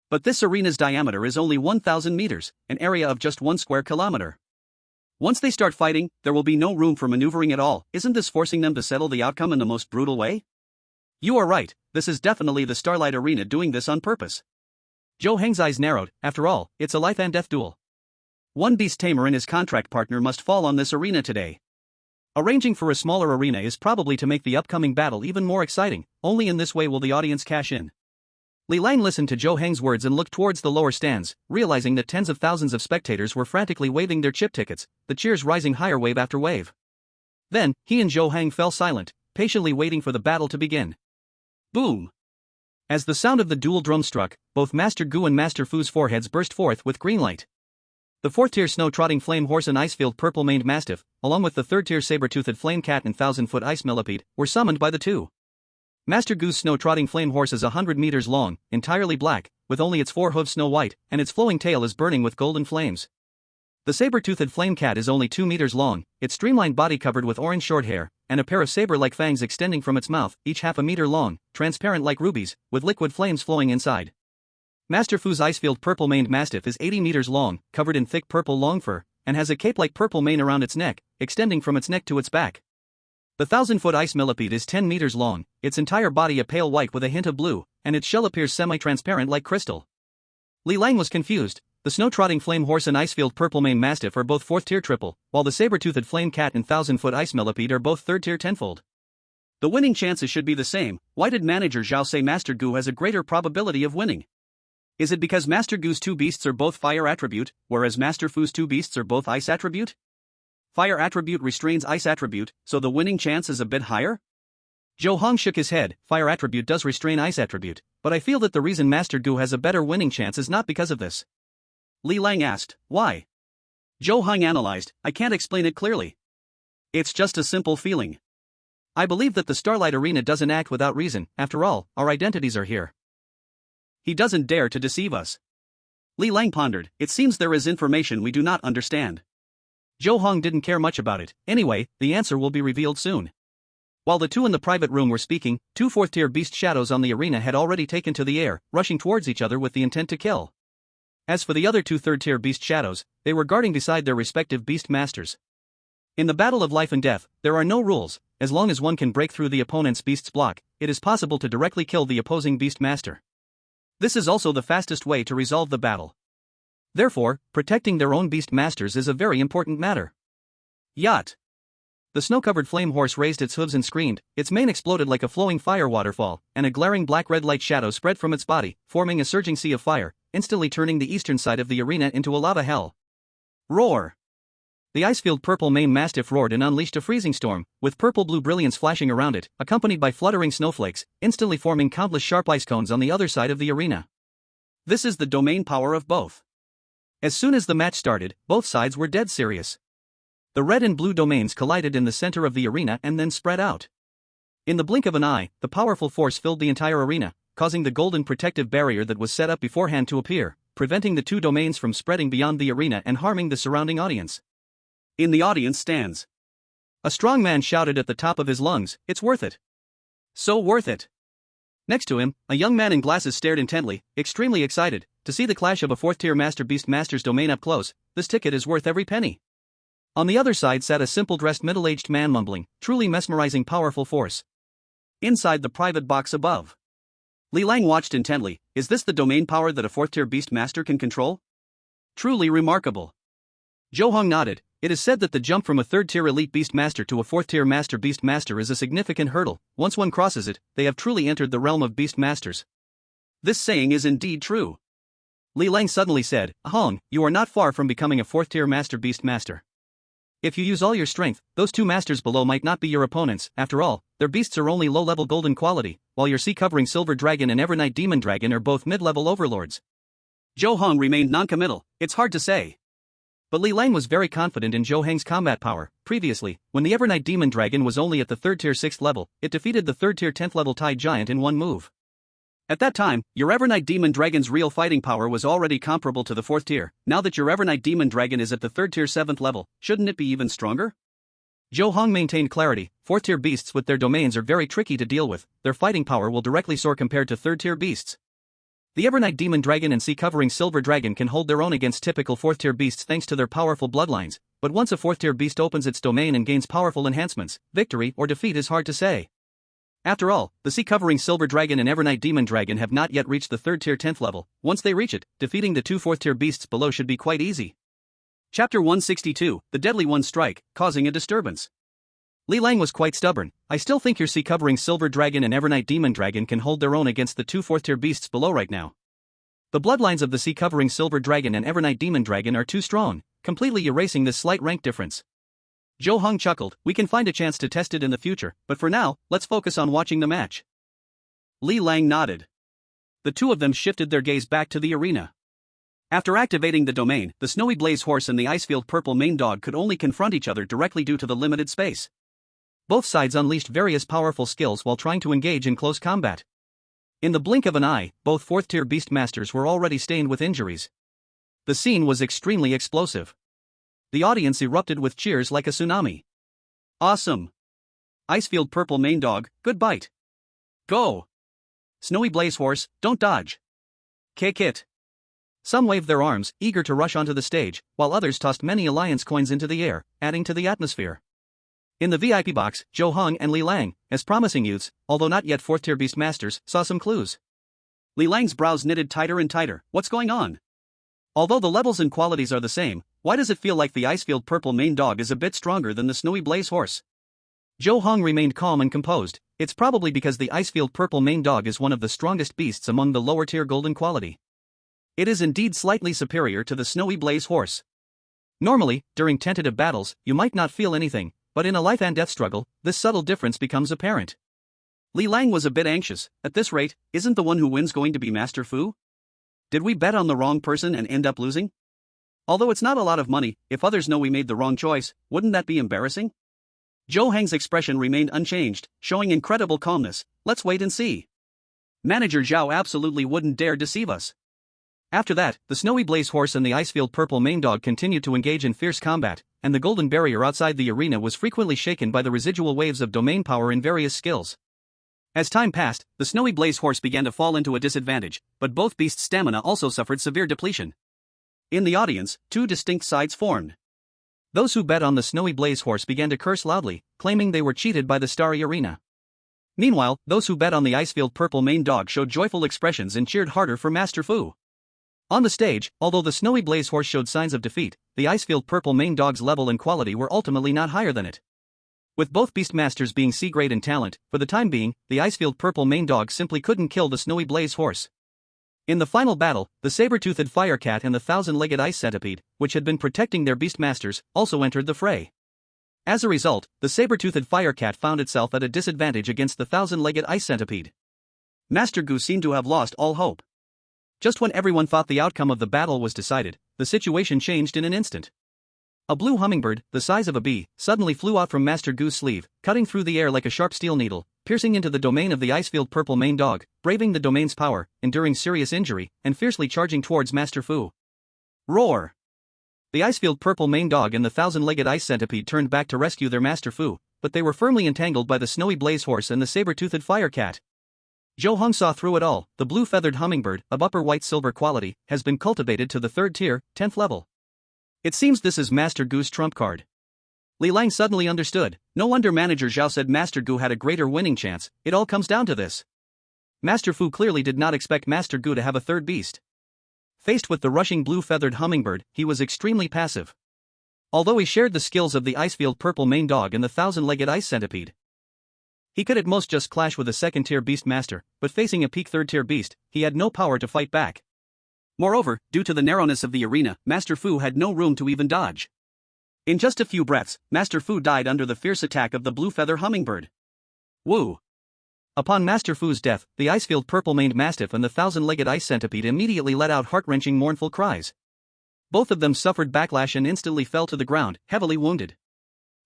But this arena's diameter is only 1,000 meters, an area of just 1 square kilometer. Once they start fighting, there will be no room for maneuvering at all. Isn't this forcing them to settle the outcome in the most brutal way? You are right, this is definitely the Starlight Arena doing this on purpose." Zhou Heng's eyes narrowed. After all, it's a life and death duel. One beast tamer and his contract partner must fall on this arena today. Arranging for a smaller arena is probably to make the upcoming battle even more exciting. Only in this way will the audience cash in. Li Lang listened to Zhou Heng's words and looked towards the lower stands, realizing that tens of thousands of spectators were frantically waving their chip tickets, the cheers rising higher wave after wave. Then, he and Zhou Heng fell silent, patiently waiting for the battle to begin. Boom! As the sound of the dual drum struck, both Master Gu and Master Fu's foreheads burst forth with green light. The 4th-tier snow-trotting flame horse and ice-field purple-maned mastiff, along with the 3rd-tier saber-toothed flame cat and 1,000-foot ice millipede, were summoned by the 2. Master Gu's snow-trotting flame horse is 100 meters long, entirely black, with only its 4 hooves snow-white, and its flowing tail is burning with golden flames. The saber-toothed flame cat is only 2 meters long, its streamlined body covered with orange short hair, and a pair of saber-like fangs extending from its mouth, each half a meter long, transparent like rubies, with liquid flames flowing inside. Master Fu's icefield purple-maned mastiff is 80 meters long, covered in thick purple long fur, and has a cape-like purple mane around its neck, extending from its neck to its back. The 1,000-foot ice millipede is 10 meters long, its entire body a pale white with a hint of blue, and its shell appears semi-transparent like crystal. Li Lang was confused. The snow-trotting flame horse and icefield purple-maned mastiff are both 4th-tier triple, while the saber-toothed flame cat and 1,000-foot ice millipede are both 3rd-tier tenfold. The winning chances should be the same. Why did Manager Zhao say Master Gu has a greater probability of winning? Is it because Master Gu's 2 beasts are both fire attribute, whereas Master Fu's 2 beasts are both ice attribute? Fire attribute restrains ice attribute, so the winning chance is a bit higher? Zhou Heng shook his head. Fire attribute does restrain ice attribute, but I feel that the reason Master Gu has a better winning chance is not because of this. Li Lang asked, "Why?" Zhou Heng analyzed, "I can't explain it clearly. It's just a simple feeling. I believe that the Starlight Arena doesn't act without reason. After all, our identities are here. He doesn't dare to deceive us." Li Lang pondered. It seems there is information we do not understand. Zhou Heng didn't care much about it. Anyway, the answer will be revealed soon. While the 2 in the private room were speaking, 2 4th-tier beast shadows on the arena had already taken to the air, rushing towards each other with the intent to kill. As for the other 2 3rd-tier beast shadows, they were guarding beside their respective beast masters. In the battle of life and death, there are no rules. As long as one can break through the opponent's beast's block, it is possible to directly kill the opposing beast master. This is also the fastest way to resolve the battle. Therefore, protecting their own beast masters is a very important matter. Yacht! The snow-covered flame horse raised its hooves and screamed, its mane exploded like a flowing fire waterfall, and a glaring black-red light shadow spread from its body, forming a surging sea of fire, instantly turning the eastern side of the arena into a lava hell. Roar! The icefield purple mane mastiff roared and unleashed a freezing storm, with purple-blue brilliance flashing around it, accompanied by fluttering snowflakes, instantly forming countless sharp ice cones on the other side of the arena. This is the domain power of both. As soon as the match started, both sides were dead serious. The red and blue domains collided in the center of the arena and then spread out. In the blink of an eye, the powerful force filled the entire arena, causing the golden protective barrier that was set up beforehand to appear, preventing the 2 domains from spreading beyond the arena and harming the surrounding audience. In the audience stands, a strong man shouted at the top of his lungs, "It's worth it. So worth it." Next to him, a young man in glasses stared intently, extremely excited, to see the clash of a 4th-tier Master Beast Master's domain up close. This ticket is worth every penny. On the other side sat a simple-dressed middle-aged man mumbling, truly mesmerizing powerful force. Inside the private box above, Li Lang watched intently. Is this the domain power that a 4th-tier Beast Master can control? Truly remarkable. Zhou Heng nodded. It is said that the jump from a 3rd-tier elite Beast Master to a 4th-tier Master Beast Master is a significant hurdle. Once one crosses it, they have truly entered the realm of Beast Masters. This saying is indeed true. Li Lang suddenly said, "Hong, you are not far from becoming a 4th-tier Master Beast Master." If you use all your strength, those two masters below might not be your opponents. After all, their beasts are only low-level golden quality, while your sea-covering silver dragon and Evernight demon dragon are both mid-level overlords. Zhou Heng remained non-committal. It's hard to say. But Li Lang was very confident in Zhou Heng's combat power. Previously, when the Evernight demon dragon was only at the 3rd tier 6th level, it defeated the 3rd tier 10th level Tide Giant in one move. At that time, your Evernight demon dragon's real fighting power was already comparable to the 4th tier. Now that your Evernight demon dragon is at the 3rd tier 7th level, shouldn't it be even stronger? Zhou Heng maintained clarity. 4th tier beasts with their domains are very tricky to deal with. Their fighting power will directly soar compared to 3rd tier beasts. The Evernight demon dragon and sea-covering silver dragon can hold their own against typical 4th tier beasts thanks to their powerful bloodlines, but once a 4th tier beast opens its domain and gains powerful enhancements, victory or defeat is hard to say. After all, the sea-covering silver dragon and Evernight demon dragon have not yet reached the 3rd tier 10th level. Once they reach it, defeating the two 4th tier beasts below should be quite easy. Chapter 162, The Deadly One Strike, Causing a Disturbance. Li Lang was quite stubborn. I still think your sea-covering silver dragon and Evernight demon dragon can hold their own against the two 4th tier beasts below right now. The bloodlines of the sea-covering silver dragon and Evernight demon dragon are too strong, completely erasing this slight rank difference. Zhou Heng chuckled. We can find a chance to test it in the future, but for now, let's focus on watching the match. Li Lang nodded. The two of them shifted their gaze back to the arena. After activating the domain, the Snowy Blaze Horse and the Icefield Purple Mane Dog could only confront each other directly due to the limited space. Both sides unleashed various powerful skills while trying to engage in close combat. In the blink of an eye, both 4th tier beastmasters were already stained with injuries. The scene was extremely explosive. The audience erupted with cheers like a tsunami. Awesome! Icefield Purple Mane Dog, good bite. Go! Snowy Blaze Horse, don't dodge. Kick it. Some waved their arms, eager to rush onto the stage, while others tossed many alliance coins into the air, adding to the atmosphere. In the VIP box, Zhou Heng and Li Lang, as promising youths, although not yet 4th tier beastmasters, saw some clues. Li Lang's brows knitted tighter and tighter. What's going on? Although the levels and qualities are the same, why does it feel like the Icefield Purple Mane Dog is a bit stronger than the Snowy Blaze Horse? Zhou Heng remained calm and composed. It's probably because the Icefield Purple Mane Dog is one of the strongest beasts among the lower tier golden quality. It is indeed slightly superior to the Snowy Blaze Horse. Normally, during tentative battles, you might not feel anything, but in a life and death struggle, this subtle difference becomes apparent. Li Lang was a bit anxious. At this rate, isn't the one who wins going to be Master Fu? Did we bet on the wrong person and end up losing? Although it's not a lot of money, if others know we made the wrong choice, wouldn't that be embarrassing? Zhou Heng's expression remained unchanged, showing incredible calmness. Let's wait and see. Manager Zhao absolutely wouldn't dare deceive us. After that, the Snowy Blaze Horse and the Icefield Purple Mane Dog continued to engage in fierce combat, and the golden barrier outside the arena was frequently shaken by the residual waves of domain power in various skills. As time passed, the Snowy Blaze Horse began to fall into a disadvantage, but both beasts' stamina also suffered severe depletion. In the audience, two distinct sides formed. Those who bet on the Snowy Blaze Horse began to curse loudly, claiming they were cheated by the starry arena. Meanwhile, those who bet on the Icefield Purple Mane Dog showed joyful expressions and cheered harder for Master Fu. On the stage, although the Snowy Blaze Horse showed signs of defeat, the Icefield Purple Mane Dog's level and quality were ultimately not higher than it. With both beastmasters being C-grade in talent, for the time being, the Icefield Purple Mane Dog simply couldn't kill the Snowy Blaze Horse. In the final battle, the saber-toothed Firecat and the thousand-legged Ice Centipede, which had been protecting their beastmasters, also entered the fray. As a result, the saber-toothed Firecat found itself at a disadvantage against the thousand-legged Ice Centipede. Master Gu seemed to have lost all hope. Just when everyone thought the outcome of the battle was decided, the situation changed in an instant. A blue hummingbird, the size of a bee, suddenly flew out from Master Gu's sleeve, cutting through the air like a sharp steel needle, piercing into the domain of the Icefield Purple Mane Dog, braving the domain's power, enduring serious injury, and fiercely charging towards Master Fu. Roar! The Icefield Purple Mane Dog and the thousand-legged Ice Centipede turned back to rescue their Master Fu, but they were firmly entangled by the Snowy Blaze Horse and the saber-toothed Firecat. Zhou Heng saw through it all. The blue-feathered hummingbird, of upper white-silver quality, has been cultivated to the 3rd tier, 10th level. It seems this is Master Gu's trump card. Li Lang suddenly understood. No wonder Manager Zhao said Master Gu had a greater winning chance. It all comes down to this. Master Fu clearly did not expect Master Gu to have a third beast. Faced with the rushing blue-feathered hummingbird, he was extremely passive. Although he shared the skills of the Icefield Purple Mane Dog and the thousand-legged Ice Centipede, he could at most just clash with a second-tier beastmaster, but facing a peak third-tier beast, he had no power to fight back. Moreover, due to the narrowness of the arena, Master Fu had no room to even dodge. In just a few breaths, Master Fu died under the fierce attack of the blue feather hummingbird. Woo! Upon Master Fu's death, the ice-field purple-maned mastiff and the thousand-legged ice centipede immediately let out heart-wrenching mournful cries. Both of them suffered backlash and instantly fell to the ground, heavily wounded.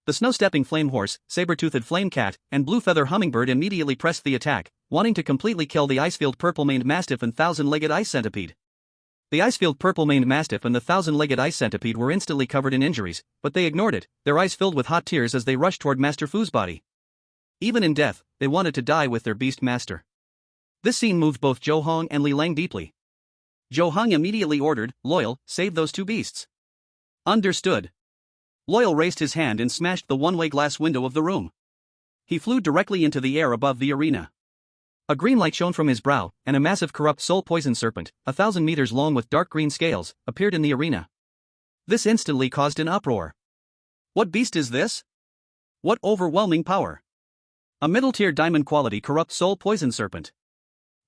The snow-stepping flame horse, saber-toothed flame cat, and blue feather hummingbird immediately pressed the attack, wanting to completely kill the ice-field purple-maned mastiff and thousand-legged ice centipede. The ice-field purple-maned mastiff and the thousand-legged ice centipede were instantly covered in injuries, but they ignored it, their eyes filled with hot tears as they rushed toward Master Fu's body. Even in death, they wanted to die with their beast master. This scene moved both Zhou Heng and Li Lang deeply. Zhou Heng immediately ordered, "Loyal, save those two beasts." "Understood." Loyal raised his hand and smashed the one-way glass window of the room. He flew directly into the air above the arena. A green light shone from his brow, and a massive corrupt soul poison serpent, 1,000 meters long with dark green scales, appeared in the arena. This instantly caused an uproar. What beast is this? What overwhelming power! A middle-tier diamond-quality corrupt soul poison serpent.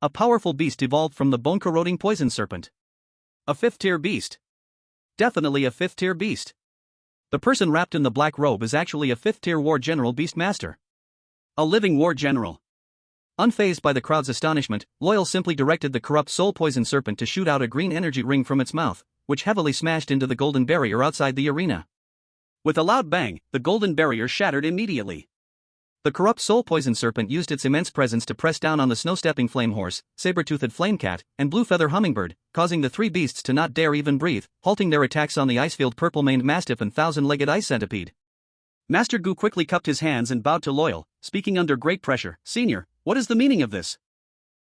A powerful beast evolved from the bone-corroding poison serpent. A fifth-tier beast. Definitely a fifth-tier beast. The person wrapped in the black robe is actually a fifth-tier war general beastmaster. A living war general. Unfazed by the crowd's astonishment, Loyal simply directed the corrupt soul poison serpent to shoot out a green energy ring from its mouth, which heavily smashed into the golden barrier outside the arena. With a loud bang, the golden barrier shattered immediately. The corrupt soul poison serpent used its immense presence to press down on the snow-stepping flame horse, saber-toothed flame cat, and blue feather hummingbird, causing the three beasts to not dare even breathe, halting their attacks on the ice-field purple-maned mastiff and thousand-legged ice centipede. Master Gu quickly cupped his hands and bowed to Loyal, speaking under great pressure. "Senior, what is the meaning of this?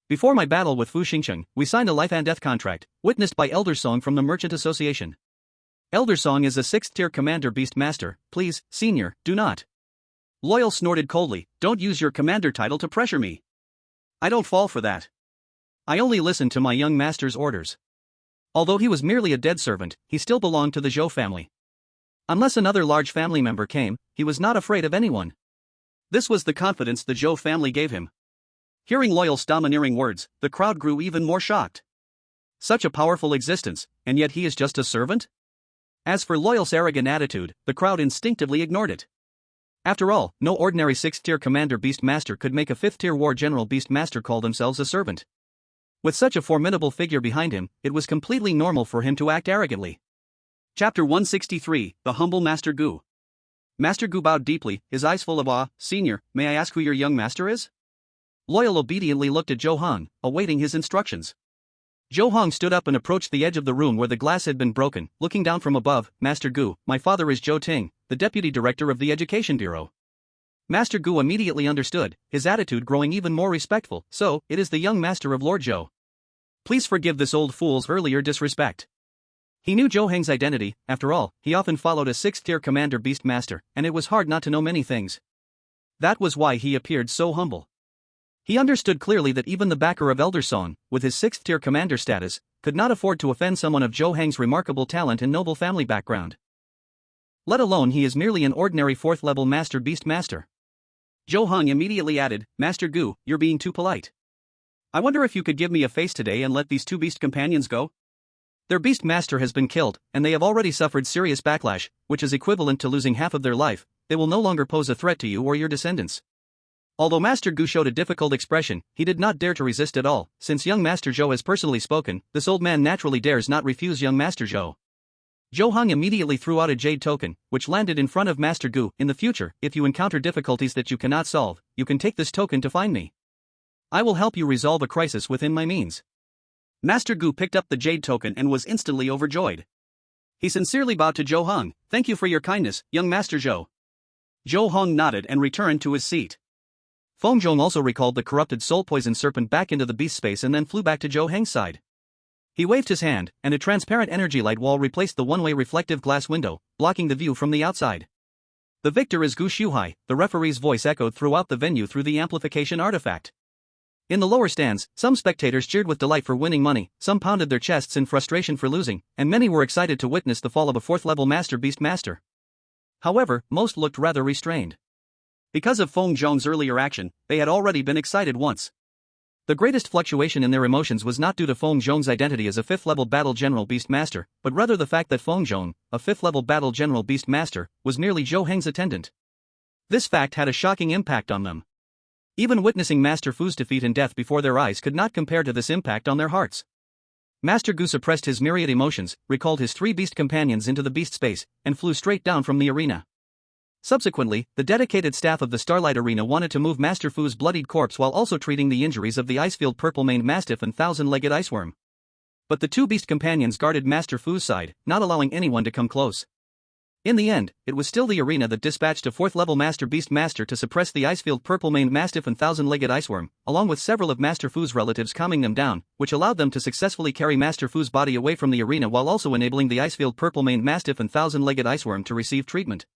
Before my battle with Fu Xingcheng, we signed a life and death contract, witnessed by Elder Song from the Merchant Association. Elder Song is a 6th-tier commander beast master. Please, Senior, do not." Loyal snorted coldly, "Don't use your commander title to pressure me. I don't fall for that. I only listen to my young master's orders." Although he was merely a dead servant, he still belonged to the Zhou family. Unless another large family member came, he was not afraid of anyone. This was the confidence the Zhou family gave him. Hearing Loyal's domineering words, the crowd grew even more shocked. Such a powerful existence, and yet he is just a servant? As for Loyal's arrogant attitude, the crowd instinctively ignored it. After all, no ordinary 6th-tier commander beastmaster could make a 5th-tier war general beastmaster call themselves a servant. With such a formidable figure behind him, it was completely normal for him to act arrogantly. Chapter 163, The Humble Master Gu. Master Gu bowed deeply, his eyes full of awe. "Senior, may I ask who your young master is?" Loyal obediently looked at Zhou Heng, awaiting his instructions. Zhou Heng stood up and approached the edge of the room where the glass had been broken, looking down from above. "Master Gu, my father is Zhou Ting, the deputy director of the Education Bureau." Master Gu immediately understood, his attitude growing even more respectful. "So, it is the young master of Lord Zhou. Please forgive this old fool's earlier disrespect." He knew Zhou Heng's identity. After all, he often followed a 6th-tier commander beastmaster, and it was hard not to know many things. That was why he appeared so humble. He understood clearly that even the backer of Elder Song, with his 6th-tier commander status, could not afford to offend someone of Zhou Heng's remarkable talent and noble family background. Let alone he is merely an ordinary 4th-level master beastmaster. Zhou Heng immediately added, "Master Gu, you're being too polite. I wonder if you could give me a face today and let these two beast companions go? Their beast master has been killed, and they have already suffered serious backlash, which is equivalent to losing half of their life. They will no longer pose a threat to you or your descendants." Although Master Gu showed a difficult expression, he did not dare to resist at all. Since young Master Zhou has personally spoken, this old man naturally dares not refuse young Master Zhou. Zhou Heng immediately threw out a jade token, which landed in front of Master Gu. "In the future, if you encounter difficulties that you cannot solve, you can take this token to find me. I will help you resolve a crisis within my means." Master Gu picked up the jade token and was instantly overjoyed. He sincerely bowed to Zhou Heng. "Thank you for your kindness, young Master Zhou." Zhou Heng nodded and returned to his seat. Feng Zhong also recalled the corrupted soul poison serpent back into the beast space and then flew back to Zhou Heng's side. He waved his hand, and a transparent energy light wall replaced the one-way reflective glass window, blocking the view from the outside. "The victor is Gu Shuhai," the referee's voice echoed throughout the venue through the amplification artifact. In the lower stands, some spectators cheered with delight for winning money, some pounded their chests in frustration for losing, and many were excited to witness the fall of a 4th-level master beast master. However, most looked rather restrained. Because of Feng Zhong's earlier action, they had already been excited once. The greatest fluctuation in their emotions was not due to Feng Zhong's identity as a 5th-level Battle General Beast Master, but rather the fact that Feng Zhong, a 5th-level Battle General Beast Master, was merely Zhou Heng's attendant. This fact had a shocking impact on them. Even witnessing Master Fu's defeat and death before their eyes could not compare to this impact on their hearts. Master Gu suppressed his myriad emotions, recalled his 3 beast companions into the beast space, and flew straight down from the arena. Subsequently, the dedicated staff of the Starlight Arena wanted to move Master Fu's bloodied corpse while also treating the injuries of the Icefield Purple-maned Mastiff and Thousand-legged Iceworm. But the 2 beast companions guarded Master Fu's side, not allowing anyone to come close. In the end, it was still the arena that dispatched a 4th-level Master Beast Master to suppress the Icefield Purple-maned Mastiff and Thousand-legged Iceworm, along with several of Master Fu's relatives calming them down, which allowed them to successfully carry Master Fu's body away from the arena while also enabling the Icefield Purple-maned Mastiff and Thousand-legged Iceworm to receive treatment.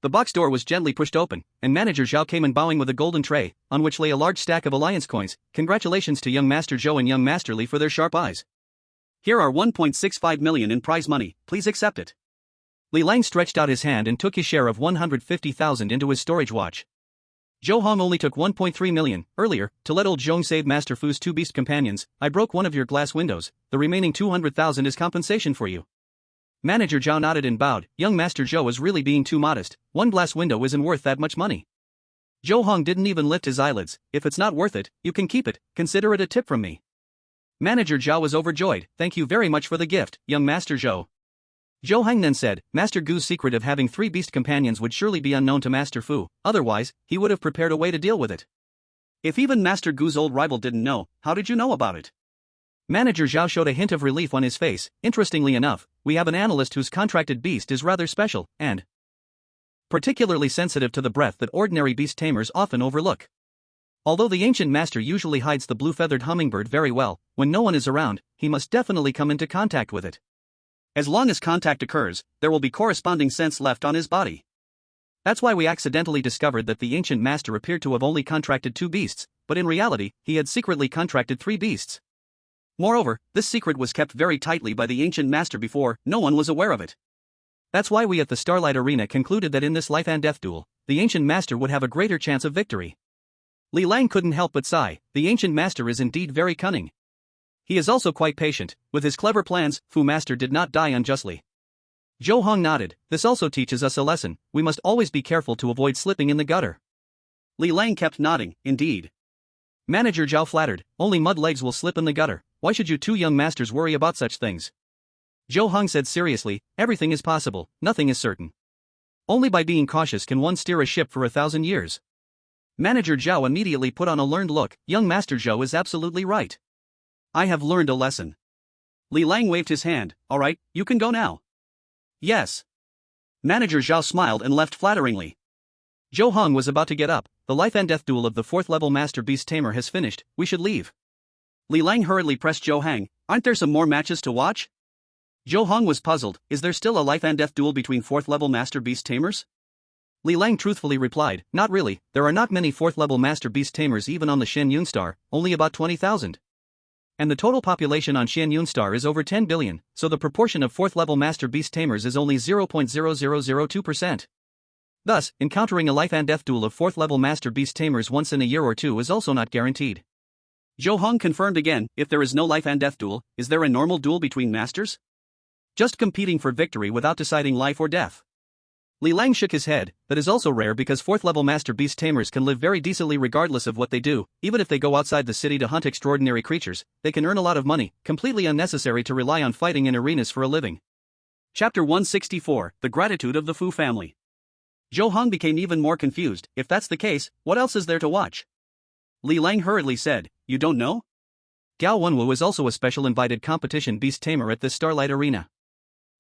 The box door was gently pushed open, and Manager Zhao came in bowing with a golden tray, on which lay a large stack of alliance coins. Congratulations to young Master Zhou and young Master Li for their sharp eyes. Here are 1.65 million in prize money, please accept it. Li Lang stretched out his hand and took his share of 150,000 into his storage watch. Zhou Heng only took 1.3 million. Earlier, to let old Zhong save Master Fu's 2 beast companions, I broke one of your glass windows. The remaining 200,000 is compensation for you. Manager Zhao nodded and bowed. Young Master Zhou is really being too modest. One glass window isn't worth that much money. Zhou Heng didn't even lift his eyelids. If it's not worth it, you can keep it. Consider it a tip from me. Manager Zhao was overjoyed. Thank you very much for the gift, young Master Zhou. Zhou Heng then said, Master Gu's secret of having 3 beast companions would surely be unknown to Master Fu, otherwise, he would have prepared a way to deal with it. If even Master Gu's old rival didn't know, how did you know about it? Manager Zhao showed a hint of relief on his face. Interestingly enough, we have an analyst whose contracted beast is rather special, and particularly sensitive to the breath that ordinary beast tamers often overlook. Although the ancient master usually hides the blue-feathered hummingbird very well, when no one is around, he must definitely come into contact with it. As long as contact occurs, there will be corresponding scents left on his body. That's why we accidentally discovered that the ancient master appeared to have only contracted 2 beasts, but in reality, he had secretly contracted 3 beasts. Moreover, this secret was kept very tightly by the ancient master before, no one was aware of it. That's why we at the Starlight Arena concluded that in this life and death duel, the ancient master would have a greater chance of victory. Li Lang couldn't help but sigh. The ancient master is indeed very cunning. He is also quite patient. With his clever plans, Fu Master did not die unjustly. Zhou Heng nodded. This also teaches us a lesson. We must always be careful to avoid slipping in the gutter. Li Lang kept nodding. Indeed. Manager Zhao flattered. Only mud legs will slip in the gutter. Why should you 2 young masters worry about such things? Zhou Heng said seriously, everything is possible, nothing is certain. Only by being cautious can one steer a ship for 1,000 years. Manager Zhao immediately put on a learned look. Young Master Zhou is absolutely right. I have learned a lesson. Li Lang waved his hand. All right, you can go now. Yes. Manager Zhao smiled and left flatteringly. Zhou Heng was about to get up. The life and death duel of the 4th-level Master Beast Tamer has finished, we should leave. Li Lang hurriedly pressed Zhou Heng. Aren't there some more matches to watch? Zhou Heng was puzzled. Is there still a life and death duel between 4th-level Master Beast Tamers? Li Lang truthfully replied, not really, there are not many 4th-level Master Beast Tamers even on the Shen Yun star, only about 20,000. And the total population on Shen Yun star is over 10 billion, so the proportion of 4th-level Master Beast Tamers is only 0.0002%. Thus, encountering a life and death duel of 4th-level Master Beast Tamers once in a year or two is also not guaranteed. Zhou Heng confirmed again, if there is no life and death duel, is there a normal duel between masters? Just competing for victory without deciding life or death. Li Lang shook his head. That is also rare because 4th-level Master Beast Tamers can live very decently regardless of what they do. Even if they go outside the city to hunt extraordinary creatures, they can earn a lot of money, completely unnecessary to rely on fighting in arenas for a living. Chapter 164, The Gratitude of the Fu Family. Zhou Heng became even more confused. If that's the case, what else is there to watch? Li Lang hurriedly said, you don't know? Gao Wenwu is also a special invited competition beast tamer at this Starlight Arena.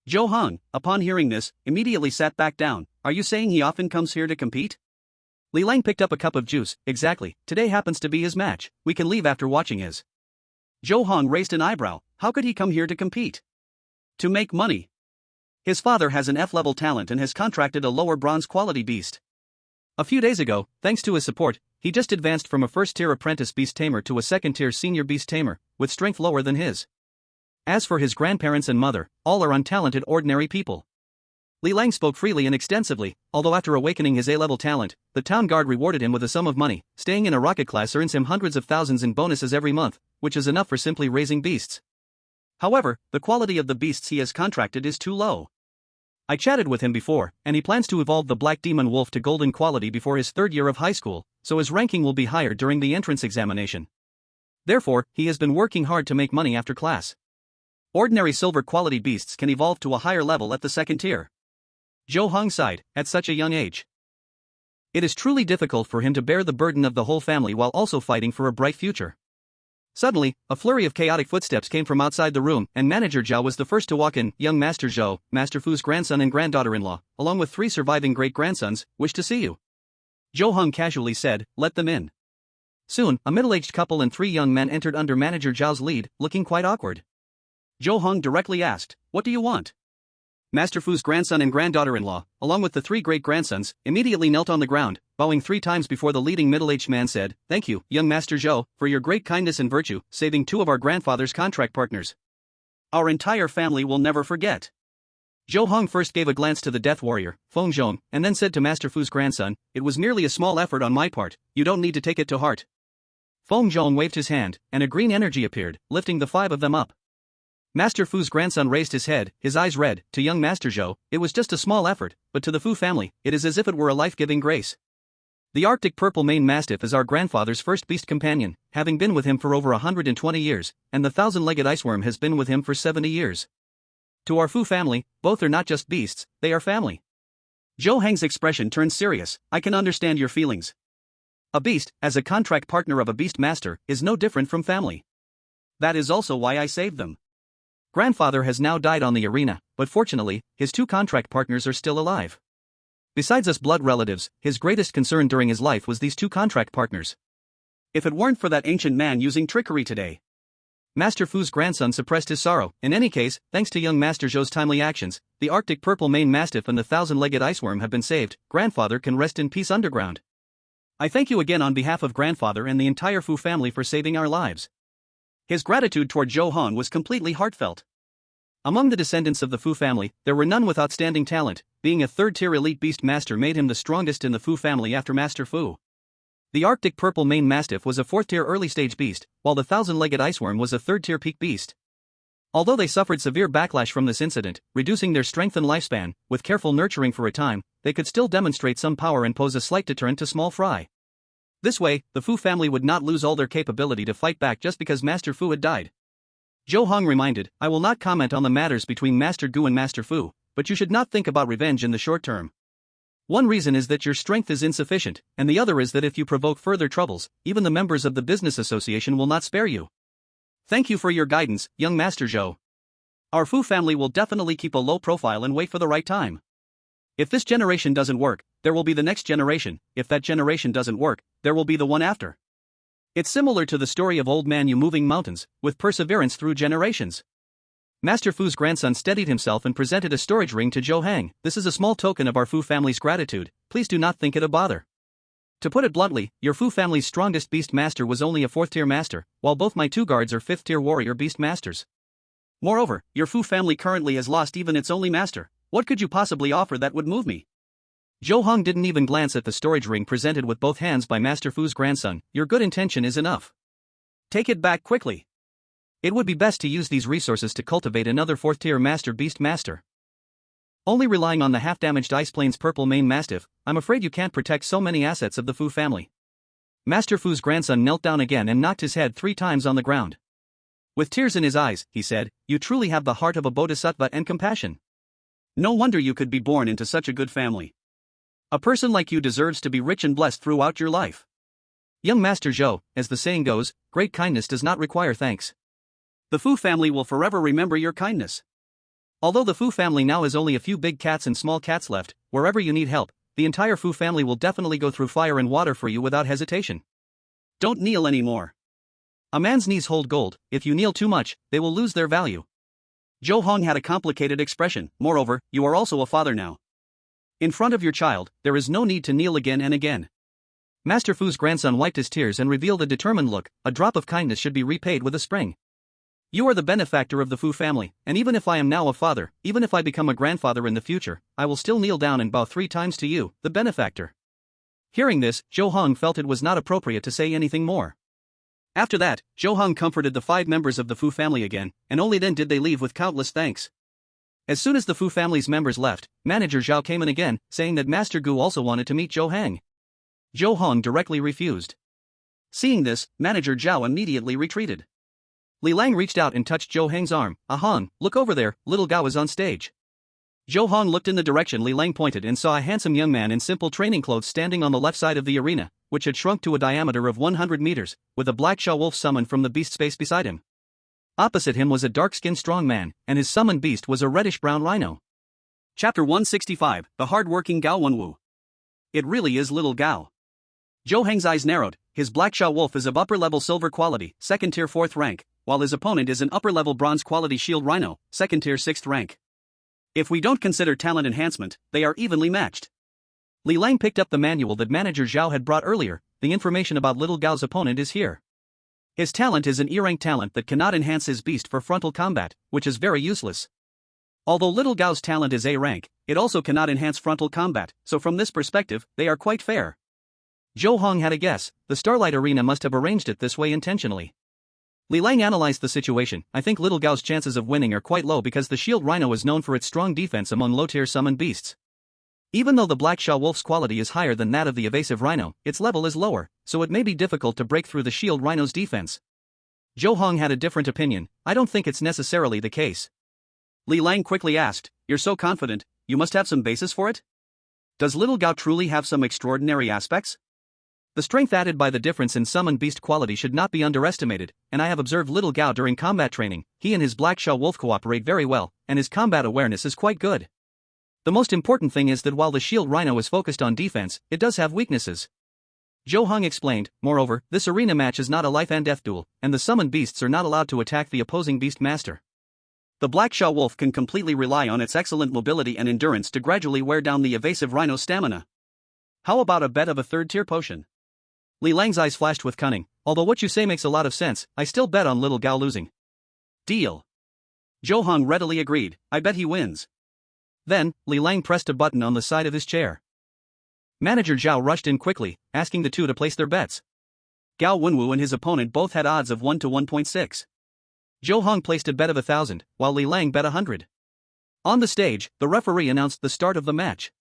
Zhou Heng, upon hearing this, immediately sat back down. Are you saying he often comes here to compete? Li Lang picked up a cup of juice. Exactly, today happens to be his match. We can leave after watching his. Zhou Heng raised an eyebrow. How could he come here to compete? To make money. His father has an F-level talent and has contracted a lower bronze quality beast. A few days ago, thanks to his support, he just advanced from a first-tier apprentice beast tamer to a second-tier senior beast tamer, with strength lower than his. As for his grandparents and mother, all are untalented ordinary people. Li Lang spoke freely and extensively, although after awakening his A-level talent, the town guard rewarded him with a sum of money. Staying in a rocket class earns him hundreds of thousands in bonuses every month, which is enough for simply raising beasts. However, the quality of the beasts he has contracted is too low. I chatted with him before, and he plans to evolve the Black Demon Wolf to golden quality before his third year of high school, so his ranking will be higher during the entrance examination. Therefore, he has been working hard to make money after class. Ordinary silver quality beasts can evolve to a higher level at the second tier. Zhou Heng sighed, at such a young age. It is truly difficult for him to bear the burden of the whole family while also fighting for a bright future. Suddenly, a flurry of chaotic footsteps came from outside the room, and Manager Zhao was the first to walk in. Young Master Zhou, Master Fu's grandson and granddaughter-in-law, along with 3 surviving great-grandsons, wish to see you. Zhou Heng casually said, let them in. Soon, a middle-aged couple and 3 young men entered under Manager Zhao's lead, looking quite awkward. Zhou Heng directly asked, what do you want? Master Fu's grandson and granddaughter-in-law, along with the 3 great-grandsons, immediately knelt on the ground, bowing 3 times before the leading middle-aged man said, thank you, young Master Zhou, for your great kindness and virtue, saving 2 of our grandfather's contract partners. Our entire family will never forget. Zhou Heng first gave a glance to the death warrior, Fengyi, and then said to Master Fu's grandson, it was merely a small effort on my part, you don't need to take it to heart. Fengyi waved his hand, and a green energy appeared, lifting the 5 of them up. Master Fu's grandson raised his head, his eyes red. To young Master Zhou, it was just a small effort, but to the Fu family, it is as if it were a life-giving grace. The Arctic Purple Mane Mastiff is our grandfather's first beast companion, having been with him for over 120 years, and the 1,000-legged iceworm has been with him for 70 years. To our Fu family, both are not just beasts, they are family. Zhou Heng's expression turned serious. I can understand your feelings. A beast, as a contract partner of a beast master, is no different from family. That is also why I saved them. Grandfather has now died on the arena, but fortunately, his 2 contract partners are still alive. Besides us blood relatives, his greatest concern during his life was these 2 contract partners. If it weren't for that ancient man using trickery today. Master Fu's grandson suppressed his sorrow. In any case, thanks to young Master Zhou's timely actions, the Arctic Purple Mane Mastiff and the 1,000-legged iceworm have been saved. Grandfather can rest in peace underground. I thank you again on behalf of grandfather and the entire Fu family for saving our lives. His gratitude toward Zhou Heng was completely heartfelt. Among the descendants of the Fu family, there were none with outstanding talent. Being a third-tier elite beast master made him the strongest in the Fu family after Master Fu. The Arctic Purple Mane Mastiff was a 4th-tier early-stage beast, while the 1,000-legged iceworm was a 3rd-tier peak beast. Although they suffered severe backlash from this incident, reducing their strength and lifespan, with careful nurturing for a time, they could still demonstrate some power and pose a slight deterrent to small fry. This way, the Fu family would not lose all their capability to fight back just because Master Fu had died. Zhou Heng reminded, I will not comment on the matters between Master Gu and Master Fu, but you should not think about revenge in the short term. One reason is that your strength is insufficient, and the other is that if you provoke further troubles, even the members of the business association will not spare you. Thank you for your guidance, young Master Zhou. Our Fu family will definitely keep a low profile and wait for the right time. If this generation doesn't work, there will be the next generation. If that generation doesn't work, there will be the one after. It's similar to the story of Old Man Yu moving mountains, with perseverance through generations. Master Fu's grandson steadied himself and presented a storage ring to Zhou Heng. This is a small token of our Fu family's gratitude, please do not think it a bother. To put it bluntly, your Fu family's strongest beast master was only a 4th-tier master, while both my 2 guards are 5th-tier warrior beast masters. Moreover, your Fu family currently has lost even its only master. What could you possibly offer that would move me? Zhou Heng didn't even glance at the storage ring presented with both hands by Master Fu's grandson. Your good intention is enough. Take it back quickly. It would be best to use these resources to cultivate another 4th-tier master beast master. Only relying on the half-damaged Ice Plains Purple Mane Mastiff, I'm afraid you can't protect so many assets of the Fu family. Master Fu's grandson knelt down again and knocked his head 3 times on the ground. With tears in his eyes, he said, you truly have the heart of a bodhisattva and compassion. No wonder you could be born into such a good family. A person like you deserves to be rich and blessed throughout your life. Young Master Zhou, as the saying goes, great kindness does not require thanks. The Fu family will forever remember your kindness. Although the Fu family now has only a few big cats and small cats left, wherever you need help, the entire Fu family will definitely go through fire and water for you without hesitation. Don't kneel anymore. A man's knees hold gold. If you kneel too much, they will lose their value. Zhou Heng had a complicated expression. Moreover, you are also a father now. In front of your child, there is no need to kneel again and again. Master Fu's grandson wiped his tears and revealed a determined look. A drop of kindness should be repaid with a spring. You are the benefactor of the Fu family, and even if I am now a father, even if I become a grandfather in the future, I will still kneel down and bow 3 times to you, the benefactor. Hearing this, Zhou Heng felt it was not appropriate to say anything more. After that, Zhou Heng comforted the 5 members of the Fu family again, and only then did they leave with countless thanks. As soon as the Fu family's members left, Manager Zhao came in again, saying that Master Gu also wanted to meet Zhou Heng. Zhou Heng directly refused. Seeing this, Manager Zhao immediately retreated. Li Lang reached out and touched Zhou Heng's arm. Heng, look over there, little Gao is on stage. Zhou Heng looked in the direction Li Lang pointed and saw a handsome young man in simple training clothes standing on the left side of the arena, which had shrunk to a diameter of 100 meters, with a black Sha wolf summoned from the beast space beside him. Opposite him was a dark-skinned strong man, and his summoned beast was a reddish-brown rhino. Chapter 165, The Hard-Working Gao Wenwu. It really is little Gao. Zhou Heng's eyes narrowed. His black Sha wolf is of upper-level silver quality, 2nd tier 4th rank, while his opponent is an upper-level bronze quality shield rhino, 2nd tier 6th rank. If we don't consider talent enhancement, they are evenly matched. Li Lang picked up the manual that Manager Zhao had brought earlier. The information about little Gao's opponent is here. His talent is an E-rank talent that cannot enhance his beast for frontal combat, which is very useless. Although little Gao's talent is A rank, it also cannot enhance frontal combat, so from this perspective, they are quite fair. Zhou Heng had a guess. The Starlight Arena must have arranged it this way intentionally. Li Lang analyzed the situation. I think little Gao's chances of winning are quite low because the shield rhino is known for its strong defense among low-tier summoned beasts. Even though the black Sha wolf's quality is higher than that of the evasive rhino, its level is lower, so it may be difficult to break through the shield rhino's defense. Zhou Heng had a different opinion. I don't think it's necessarily the case. Li Lang quickly asked, "You're so confident, you must have some basis for it? Does little Gao truly have some extraordinary aspects?" The strength added by the difference in summoned beast quality should not be underestimated, and I have observed little Gao during combat training. He and his black Sha wolf cooperate very well, and his combat awareness is quite good. The most important thing is that while the shield rhino is focused on defense, it does have weaknesses. Zhou Heng explained. Moreover, this arena match is not a life and death duel, and the summoned beasts are not allowed to attack the opposing beast master. The black Sha wolf can completely rely on its excellent mobility and endurance to gradually wear down the evasive rhino's stamina. How about a bet of a 3rd-tier potion? Li Lang's eyes flashed with cunning. Although what you say makes a lot of sense, I still bet on little Gao losing. Deal. Zhou Heng readily agreed. I bet he wins. Then, Li Lang pressed a button on the side of his chair. Manager Zhao rushed in quickly, asking the two to place their bets. Gao Wenwu and his opponent both had odds of 1 to 1.6. Zhou Heng placed a bet of 1,000, while Li Lang bet 100. On the stage, the referee announced the start of the match.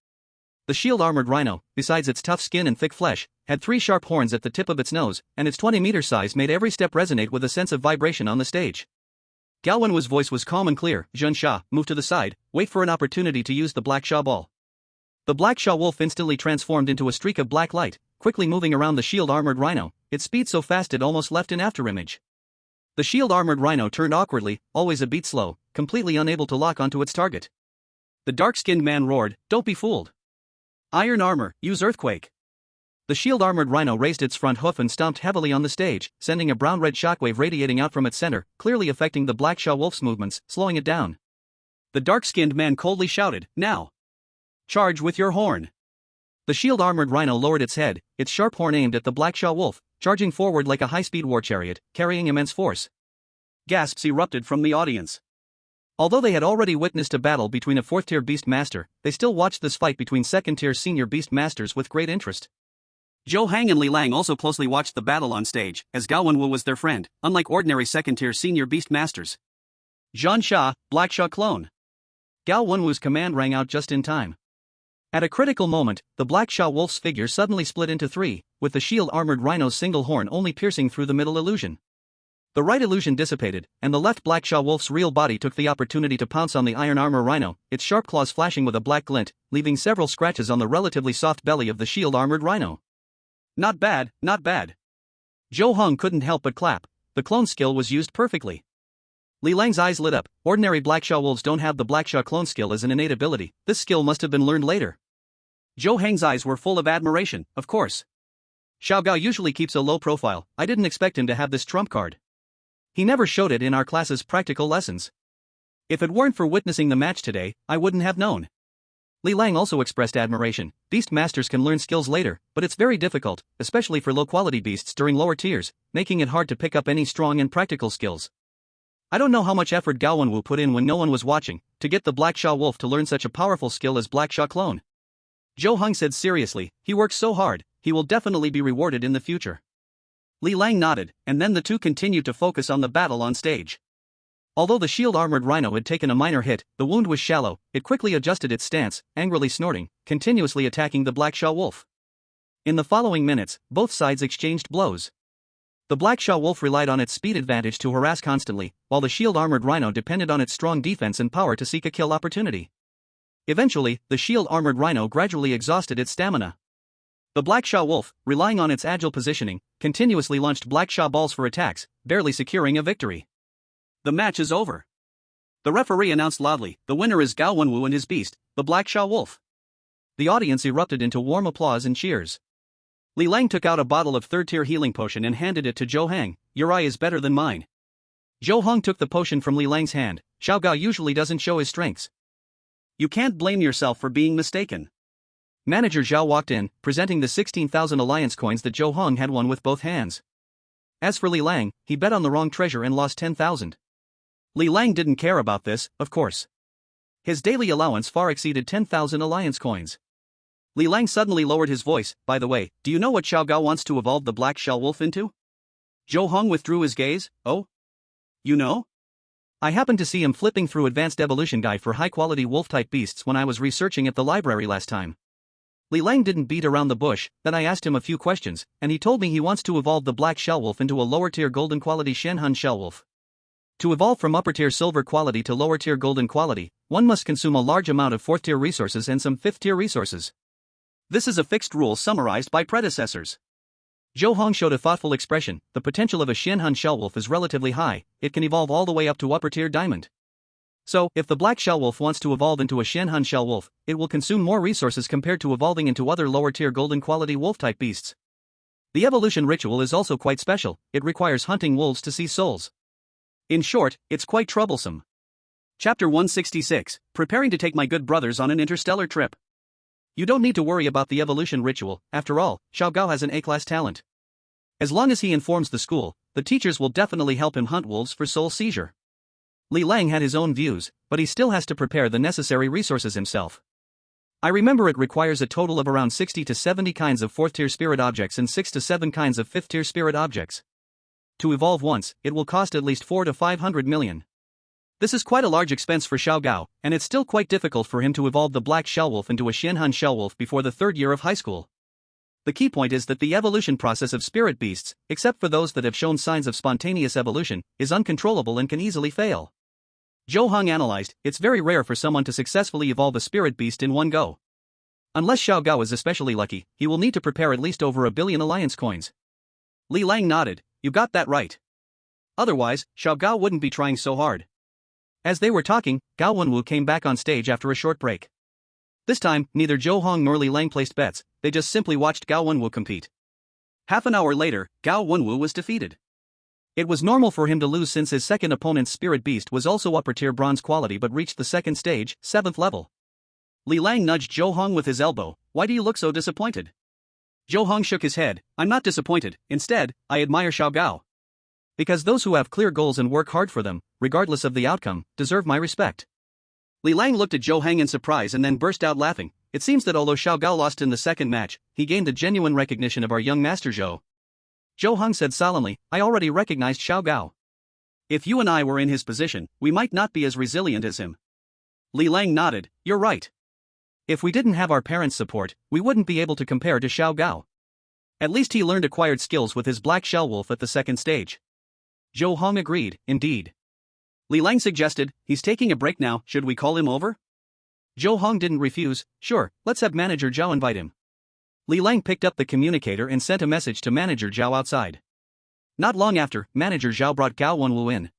The shield-armored rhino, besides its tough skin and thick flesh, had 3 sharp horns at the tip of its nose, and its 20-meter size made every step resonate with a sense of vibration on the stage. Gao Wenwu's voice was calm and clear. Zhen Sha, move to the side, wait for an opportunity to use the black Sha ball. The black Sha wolf instantly transformed into a streak of black light, quickly moving around the shield-armored rhino, its speed so fast it almost left an afterimage. The shield-armored rhino turned awkwardly, always a beat slow, completely unable to lock onto its target. The dark-skinned man roared, "Don't be fooled. Iron armor, use earthquake." The shield-armored rhino raised its front hoof and stomped heavily on the stage, sending a brown-red shockwave radiating out from its center, clearly affecting the black Sha wolf's movements, slowing it down. The dark-skinned man coldly shouted, "Now! Charge with your horn!" The shield-armored rhino lowered its head, its sharp horn aimed at the black Sha wolf, charging forward like a high-speed war chariot, carrying immense force. Gasps erupted from the audience. Although they had already witnessed a battle between a 4th-tier beast master, they still watched this fight between 2nd-tier senior beast masters with great interest. Zhou Heng and Li Lang also closely watched the battle on stage, as Gao Wenwu was their friend, unlike ordinary 2nd-tier senior beast masters. Zhen Sha, Black Sha clone. Gao Wenwu's command rang out just in time. At a critical moment, the black Sha wolf's figure suddenly split into 3, with the shield-armored rhino's single horn only piercing through the middle illusion. The right illusion dissipated, and the left black Sha wolf's real body took the opportunity to pounce on the iron armor rhino, its sharp claws flashing with a black glint, leaving several scratches on the relatively soft belly of the shield-armored rhino. Not bad, not bad. Zhou Heng couldn't help but clap. The clone skill was used perfectly. Li Lang's eyes lit up. Ordinary black Sha wolves don't have the black Sha clone skill as an innate ability. This skill must have been learned later. Zhou Heng's eyes were full of admiration, of course. Xiao Gao usually keeps a low profile. I didn't expect him to have this trump card. He never showed it in our class's practical lessons. If it weren't for witnessing the match today, I wouldn't have known. Li Lang also expressed admiration. Beast masters can learn skills later, but it's very difficult, especially for low-quality beasts during lower tiers, making it hard to pick up any strong and practical skills. I don't know how much effort Gao Wenwu put in when no one was watching, to get the Black Sha Wolf to learn such a powerful skill as Black Sha Clone. Zhou Heng said seriously, he works so hard, he will definitely be rewarded in the future. Li Lang nodded, and then the two continued to focus on the battle on stage. Although the shield-armored rhino had taken a minor hit, the wound was shallow, it quickly adjusted its stance, angrily snorting, continuously attacking the Black Sha Wolf. In the following minutes, both sides exchanged blows. The Black Sha Wolf relied on its speed advantage to harass constantly, while the shield-armored rhino depended on its strong defense and power to seek a kill opportunity. Eventually, the shield-armored rhino gradually exhausted its stamina. The Black Sha Wolf, relying on its agile positioning, continuously launched Black Sha balls for attacks, barely securing a victory. The match is over. The referee announced loudly, the winner is Gao Wenwu and his beast, the Black Sha Wolf. The audience erupted into warm applause and cheers. Li Lang took out a bottle of third-tier healing potion and handed it to Zhou Heng. Your eye is better than mine. Zhou Heng took the potion from Li Lang's hand. Xiao Gao usually doesn't show his strengths. You can't blame yourself for being mistaken. Manager Zhao walked in, presenting the 16,000 alliance coins that Zhou Heng had won with both hands. As for Li Lang, he bet on the wrong treasure and lost 10,000. Li Lang didn't care about this, of course. His daily allowance far exceeded 10,000 alliance coins. Li Lang suddenly lowered his voice. By the way, do you know what Xiao Gao wants to evolve the Black Sha Wolf into? Zhou Heng withdrew his gaze. Oh? You know? I happened to see him flipping through Advanced Evolution Guide for high-quality wolf-type beasts when I was researching at the library last time. Li Lang didn't beat around the bush, then I asked him a few questions, and he told me he wants to evolve the Black Shell Wolf into a lower-tier golden quality Shenhun Shell Wolf. To evolve from upper-tier silver quality to lower-tier golden quality, one must consume a large amount of 4th-tier resources and some 5th-tier resources. This is a fixed rule summarized by predecessors. Zhou Heng showed a thoughtful expression. The potential of a Shenhun Shell Wolf is relatively high, it can evolve all the way up to upper-tier diamond. So, if the Black Shell Wolf wants to evolve into a Shenhun Shell Wolf, it will consume more resources compared to evolving into other lower-tier golden quality wolf-type beasts. The evolution ritual is also quite special, it requires hunting wolves to see souls. In short, it's quite troublesome. Chapter 166, Preparing to take my good brothers on an interstellar trip. You don't need to worry about the evolution ritual, after all, Xiao Gao has an A-class talent. As long as he informs the school, the teachers will definitely help him hunt wolves for soul seizure. Li Lang had his own views, but he still has to prepare the necessary resources himself. I remember it requires a total of around 60 to 70 kinds of 4th-tier spirit objects and 6 to 7 kinds of 5th-tier spirit objects. To evolve once, it will cost at least 4 to 500 million. This is quite a large expense for Xiao Gao, and it's still quite difficult for him to evolve the Black Shell Wolf into a Shenhun Shell Wolf before the 3rd year of high school. The key point is that the evolution process of spirit beasts, except for those that have shown signs of spontaneous evolution, is uncontrollable and can easily fail. Zhou Heng analyzed, it's very rare for someone to successfully evolve a spirit beast in one go. Unless Xiao Gao is especially lucky, he will need to prepare at least over 1 billion alliance coins. Li Lang nodded, you got that right. Otherwise, Xiao Gao wouldn't be trying so hard. As they were talking, Gao Wenwu came back on stage after a short break. This time, neither Zhou Heng nor Li Lang placed bets, they just simply watched Gao Wenwu compete. Half an hour later, Gao Wenwu was defeated. It was normal for him to lose since his second opponent's spirit beast was also upper-tier bronze quality but reached the second stage, 7th level. Li Lang nudged Zhou Heng with his elbow, why do you look so disappointed? Zhou Heng shook his head, I'm not disappointed, instead, I admire Xiao Gao. Because those who have clear goals and work hard for them, regardless of the outcome, deserve my respect. Li Lang looked at Zhou Heng in surprise and then burst out laughing. It seems that although Xiao Gao lost in the second match, he gained the genuine recognition of our young master Zhou. Zhou Heng said solemnly, I already recognized Xiao Gao. If you and I were in his position, we might not be as resilient as him. Li Lang nodded, you're right. If we didn't have our parents' support, we wouldn't be able to compare to Xiao Gao. At least he learned acquired skills with his Black Shell Wolf at the second stage. Zhou Heng agreed, indeed. Li Lang suggested, he's taking a break now, should we call him over? Zhou Heng didn't refuse, sure, let's have Manager Zhao invite him. Li Lang picked up the communicator and sent a message to Manager Zhao outside. Not long after, Manager Zhao brought Gao Wenwu in.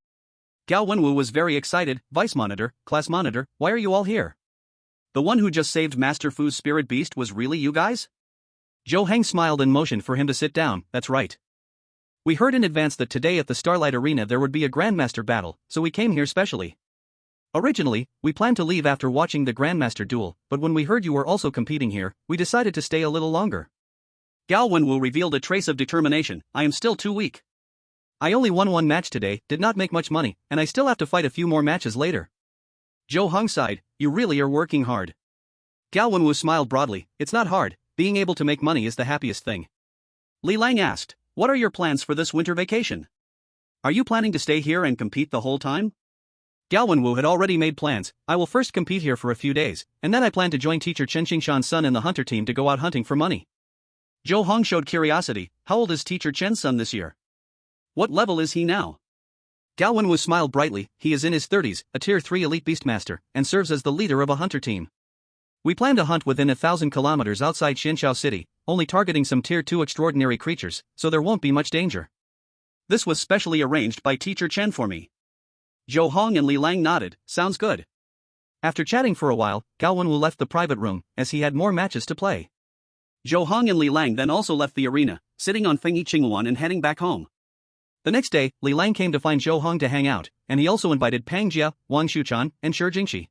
Gao Wenwu was very excited, Vice Monitor, Class Monitor, why are you all here? The one who just saved Master Fu's spirit beast was really you guys? Zhou Heng smiled and motioned for him to sit down, that's right. We heard in advance that today at the Starlight Arena there would be a Grandmaster battle, so we came here specially. Originally, we planned to leave after watching the Grandmaster duel, but when we heard you were also competing here, we decided to stay a little longer. Gao Wenwu revealed a trace of determination, I am still too weak. I only won one match today, did not make much money, and I still have to fight a few more matches later. Zhou Heng sighed, you really are working hard. Gao Wenwu smiled broadly, it's not hard, being able to make money is the happiest thing. Li Lang asked, what are your plans for this winter vacation? Are you planning to stay here and compete the whole time? Gao Wenwu had already made plans, I will first compete here for a few days, and then I plan to join teacher Chen Qingshan's son in the hunter team to go out hunting for money. Zhou Heng showed curiosity, how old is teacher Chen's son this year? What level is he now? Gao Wenwu smiled brightly, he is in his 30s, a tier 3 elite beastmaster, and serves as the leader of a hunter team. We plan to hunt within 1,000 kilometers outside Xianxiao City, only targeting some tier 2 extraordinary creatures, so there won't be much danger. This was specially arranged by teacher Chen for me. Zhou Heng and Li Lang nodded, sounds good. After chatting for a while, Gao Wenwu left the private room, as he had more matches to play. Zhou Heng and Li Lang then also left the arena, sitting on Fengyi Azure Luan and heading back home. The next day, Li Lang came to find Zhou Heng to hang out, and he also invited Pang Jia, Wang Xuchan, and Shi Jingxi.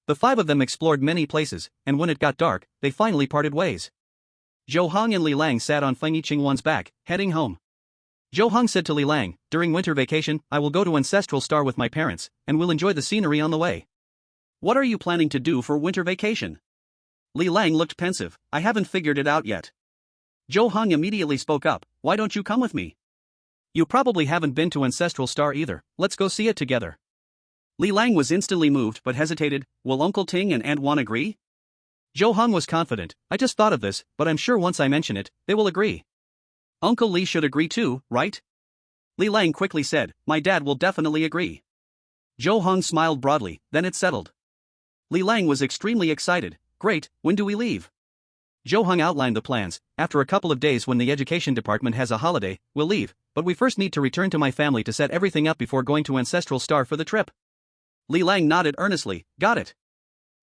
The five of them explored many places, and when it got dark, they finally parted ways. Zhou Heng and Li Lang sat on Fengyi Azure Luan's back, heading home. Zhou Heng said to Li Lang, during winter vacation, I will go to Ancestral Star with my parents, and will enjoy the scenery on the way. What are you planning to do for winter vacation? Li Lang looked pensive, I haven't figured it out yet. Zhou Heng immediately spoke up, why don't you come with me? You probably haven't been to Ancestral Star either, let's go see it together. Li Lang was instantly moved but hesitated, will Uncle Ting and Aunt Wan agree? Zhou Heng was confident, I just thought of this, but I'm sure once I mention it, they will agree. Uncle Li should agree too, right? Li Lang quickly said, my dad will definitely agree. Zhou Heng smiled broadly, then it's settled. Li Lang was extremely excited, great, when do we leave? Zhou Heng outlined the plans, after a couple of days when the education department has a holiday, we'll leave, but we first need to return to my family to set everything up before going to Ancestral Star for the trip. Li Lang nodded earnestly, got it.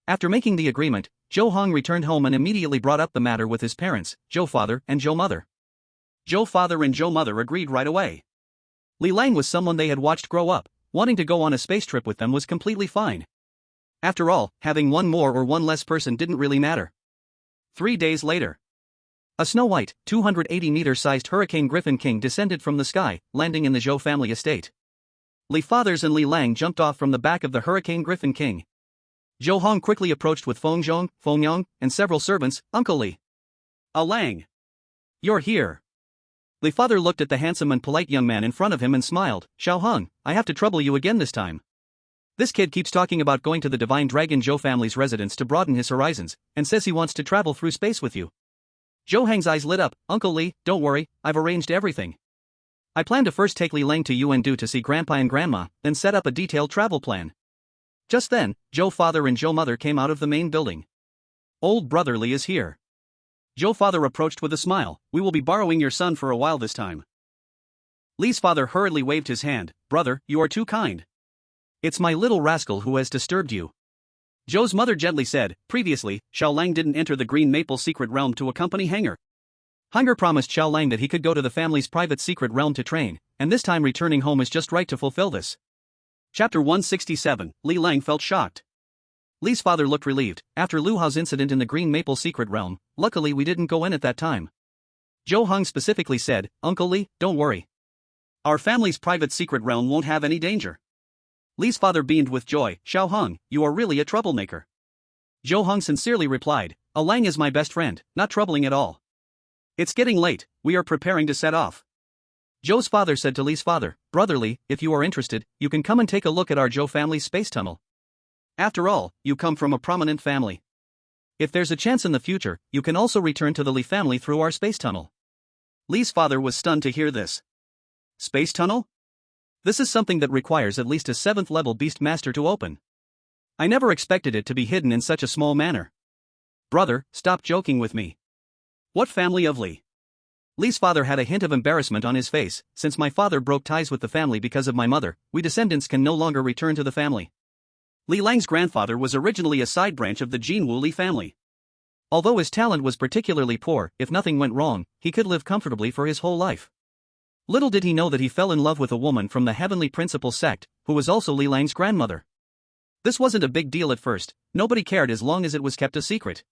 After making the agreement, Zhou Heng returned home and immediately brought up the matter with his parents, Zhou father and Zhou mother. Zhou father and Zhou mother agreed right away. Li Lang was someone they had watched grow up, wanting to go on a space trip with them was completely fine. After all, having one more or one less person didn't really matter. 3 days later. A snow-white, 280-meter-sized Hurricane Griffin King descended from the sky, landing in the Zhou family estate. Li fathers and Li Lang jumped off from the back of the Hurricane Griffin King. Zhou Heng quickly approached with Feng Zhong, Feng Yang, and several servants, Uncle Li. Lang. You're here. Li father looked at the handsome and polite young man in front of him and smiled, Xiao Heng, I have to trouble you again this time. This kid keeps talking about going to the Divine Dragon Zhou family's residence to broaden his horizons, and says he wants to travel through space with you. Zhou Heng's eyes lit up, Uncle Li, don't worry, I've arranged everything. I plan to first take Li Lang to Yuandu to see Grandpa and Grandma, then set up a detailed travel plan. Just then, Zhou father and Zhou mother came out of the main building. Old brother Li is here. Zhou father approached with a smile, we will be borrowing your son for a while this time. Li's father hurriedly waved his hand, brother, you are too kind. It's my little rascal who has disturbed you. Zhou's mother gently said, previously, Xiao Lang didn't enter the Green Maple secret realm to accompany Hanger. Hanger promised Xiao Lang that he could go to the family's private secret realm to train, and this time returning home is just right to fulfill this. Chapter 167, Li Lang felt shocked. Li's father looked relieved, after Lu Hao's incident in the Green Maple secret realm, luckily we didn't go in at that time. Zhou Heng specifically said, Uncle Li, don't worry. Our family's private secret realm won't have any danger. Li's father beamed with joy, Xiao Heng, you are really a troublemaker. Zhou Heng sincerely replied, Lang is my best friend, not troubling at all. It's getting late, we are preparing to set off. Zhou's father said to Li's father, Brother Li, if you are interested, you can come and take a look at our Zhou family's space tunnel. After all, you come from a prominent family. If there's a chance in the future, you can also return to the Li family through our space tunnel. Li's father was stunned to hear this. Space tunnel? This is something that requires at least a 7th level beast master to open. I never expected it to be hidden in such a small manner. Brother, stop joking with me. What family of Li? Li's father had a hint of embarrassment on his face, since my father broke ties with the family because of my mother, we descendants can no longer return to the family. Li Lang's grandfather was originally a side branch of the Jinwu Li family. Although his talent was particularly poor, if nothing went wrong, he could live comfortably for his whole life. Little did he know that he fell in love with a woman from the Heavenly Principal sect, who was also Li Lang's grandmother. This wasn't a big deal at first, nobody cared as long as it was kept a secret.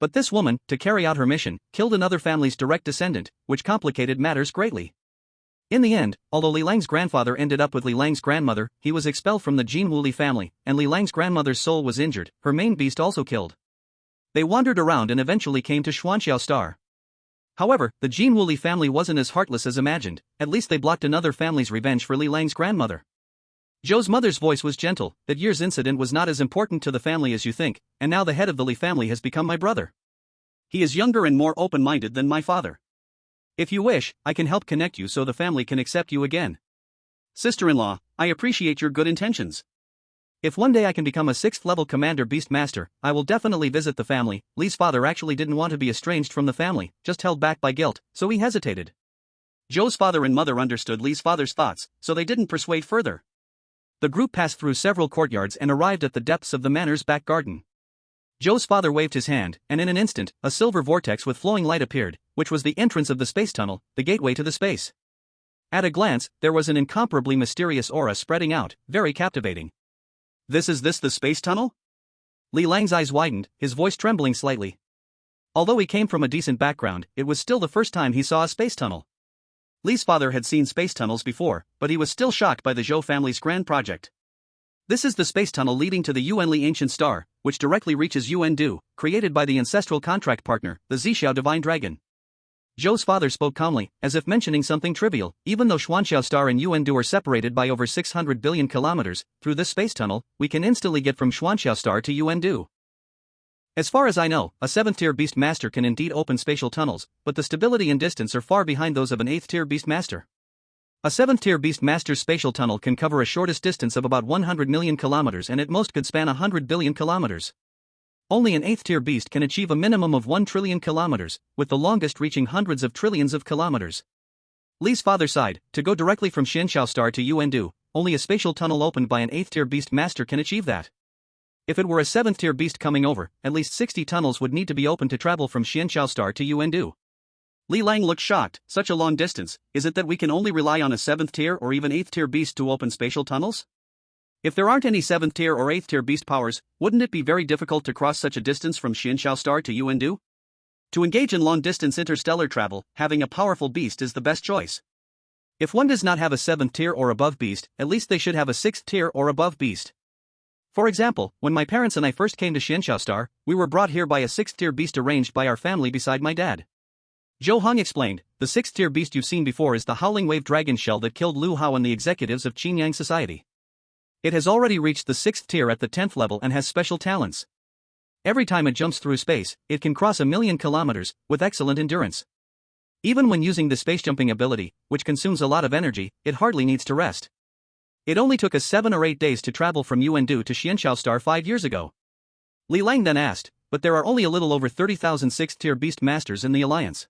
But this woman, to carry out her mission, killed another family's direct descendant, which complicated matters greatly. In the end, although Li Lang's grandfather ended up with Li Lang's grandmother, he was expelled from the Jin Wuli family, and Li Lang's grandmother's soul was injured, her main beast also killed. They wandered around and eventually came to Xuanxiao Star. However, the Jin Wuli family wasn't as heartless as imagined, at least they blocked another family's revenge for Li Lang's grandmother. Zhou's mother's voice was gentle. That year's incident was not as important to the family as you think, and now the head of the Li family has become my brother. He is younger and more open-minded than my father. If you wish, I can help connect you so the family can accept you again. Sister-in-law, I appreciate your good intentions. If one day I can become a 6th-level commander beast master, I will definitely visit the family. Li's father actually didn't want to be estranged from the family, just held back by guilt, so he hesitated. Zhou's father and mother understood Li's father's thoughts, so they didn't persuade further. The group passed through several courtyards and arrived at the depths of the manor's back garden. Zhou's father waved his hand, and in an instant, a silver vortex with flowing light appeared, which was the entrance of the space tunnel, the gateway to the space. At a glance, there was an incomparably mysterious aura spreading out, very captivating. This the space tunnel? Li Lang's eyes widened, his voice trembling slightly. Although he came from a decent background, it was still the first time he saw a space tunnel. Li's father had seen space tunnels before, but he was still shocked by the Zhou family's grand project. This is the space tunnel leading to the Yuanli ancient star, which directly reaches Yuandu, created by the ancestral contract partner, the Zixiao divine dragon. Zhou's father spoke calmly, as if mentioning something trivial. Even though Xuanxiao star and Yuandu are separated by over 600 billion kilometers, through this space tunnel, we can instantly get from Xuanxiao star to Yuandu. As far as I know, a 7th-tier beast master can indeed open spatial tunnels, but the stability and distance are far behind those of an 8th-tier beast master. A 7th-tier beast master's spatial tunnel can cover a shortest distance of about 100 million kilometers and at most could span 100 billion kilometers. Only an 8th-tier beast can achieve a minimum of 1 trillion kilometers, with the longest reaching hundreds of trillions of kilometers. Li's father sighed. To go directly from Xianxiao star to Yuandu, only a spatial tunnel opened by an 8th-tier beast master can achieve that. If it were a 7th-tier beast coming over, at least 60 tunnels would need to be opened to travel from Xianxiao star to Yuandu. Li Lang looked shocked. Such a long distance, is it that we can only rely on a 7th-tier or even 8th-tier beast to open spatial tunnels? If there aren't any 7th-tier or 8th-tier beast powers, wouldn't it be very difficult to cross such a distance from Xianxiao star to Yuandu? To engage in long-distance interstellar travel, having a powerful beast is the best choice. If one does not have a 7th-tier or above beast, at least they should have a 6th-tier or above beast. For example, when my parents and I first came to Xianxiao star, we were brought here by a 6th-tier beast arranged by our family beside my dad. Zhou Heng explained. The 6th-tier beast you've seen before is the Howling Wave dragon shell that killed Lu Hao and the executives of Qinyang Society. It has already reached the 6th tier at the 10th level and has special talents. Every time it jumps through space, it can cross 1,000,000 kilometers, with excellent endurance. Even when using the space jumping ability, which consumes a lot of energy, it hardly needs to rest. It only took us 7 or 8 days to travel from Yuandu to Xianxiao star 5 years ago. Li Lang then asked, but there are only a little over 30,000 6th-tier beast masters in the alliance.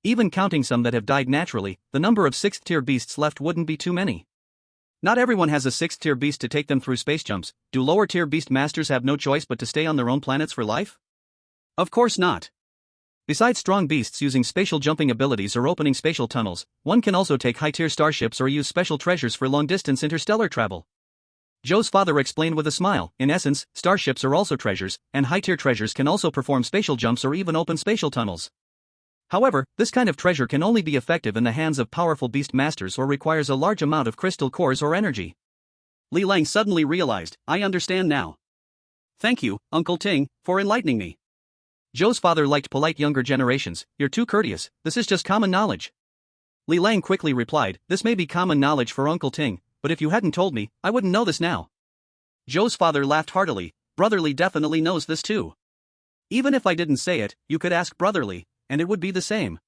Even counting some that have died naturally, the number of 6th-tier beasts left wouldn't be too many. Not everyone has a 6th-tier beast to take them through space jumps. Do lower-tier beast masters have no choice but to stay on their own planets for life? Of course not. Besides strong beasts using spatial jumping abilities or opening spatial tunnels, one can also take high-tier starships or use special treasures for long-distance interstellar travel. Zhou's father explained with a smile. In essence, starships are also treasures, and high-tier treasures can also perform spatial jumps or even open spatial tunnels. However, this kind of treasure can only be effective in the hands of powerful beast masters or requires a large amount of crystal cores or energy. Li Lang suddenly realized, I understand now. Thank you, Uncle Ting, for enlightening me. Zhou's father liked polite younger generations. You're too courteous, this is just common knowledge. Li Lang quickly replied, this may be common knowledge for Uncle Ting, but if you hadn't told me, I wouldn't know this now. Zhou's father laughed heartily. Brotherly definitely knows this too. Even if I didn't say it, you could ask Brotherly, and it would be the same.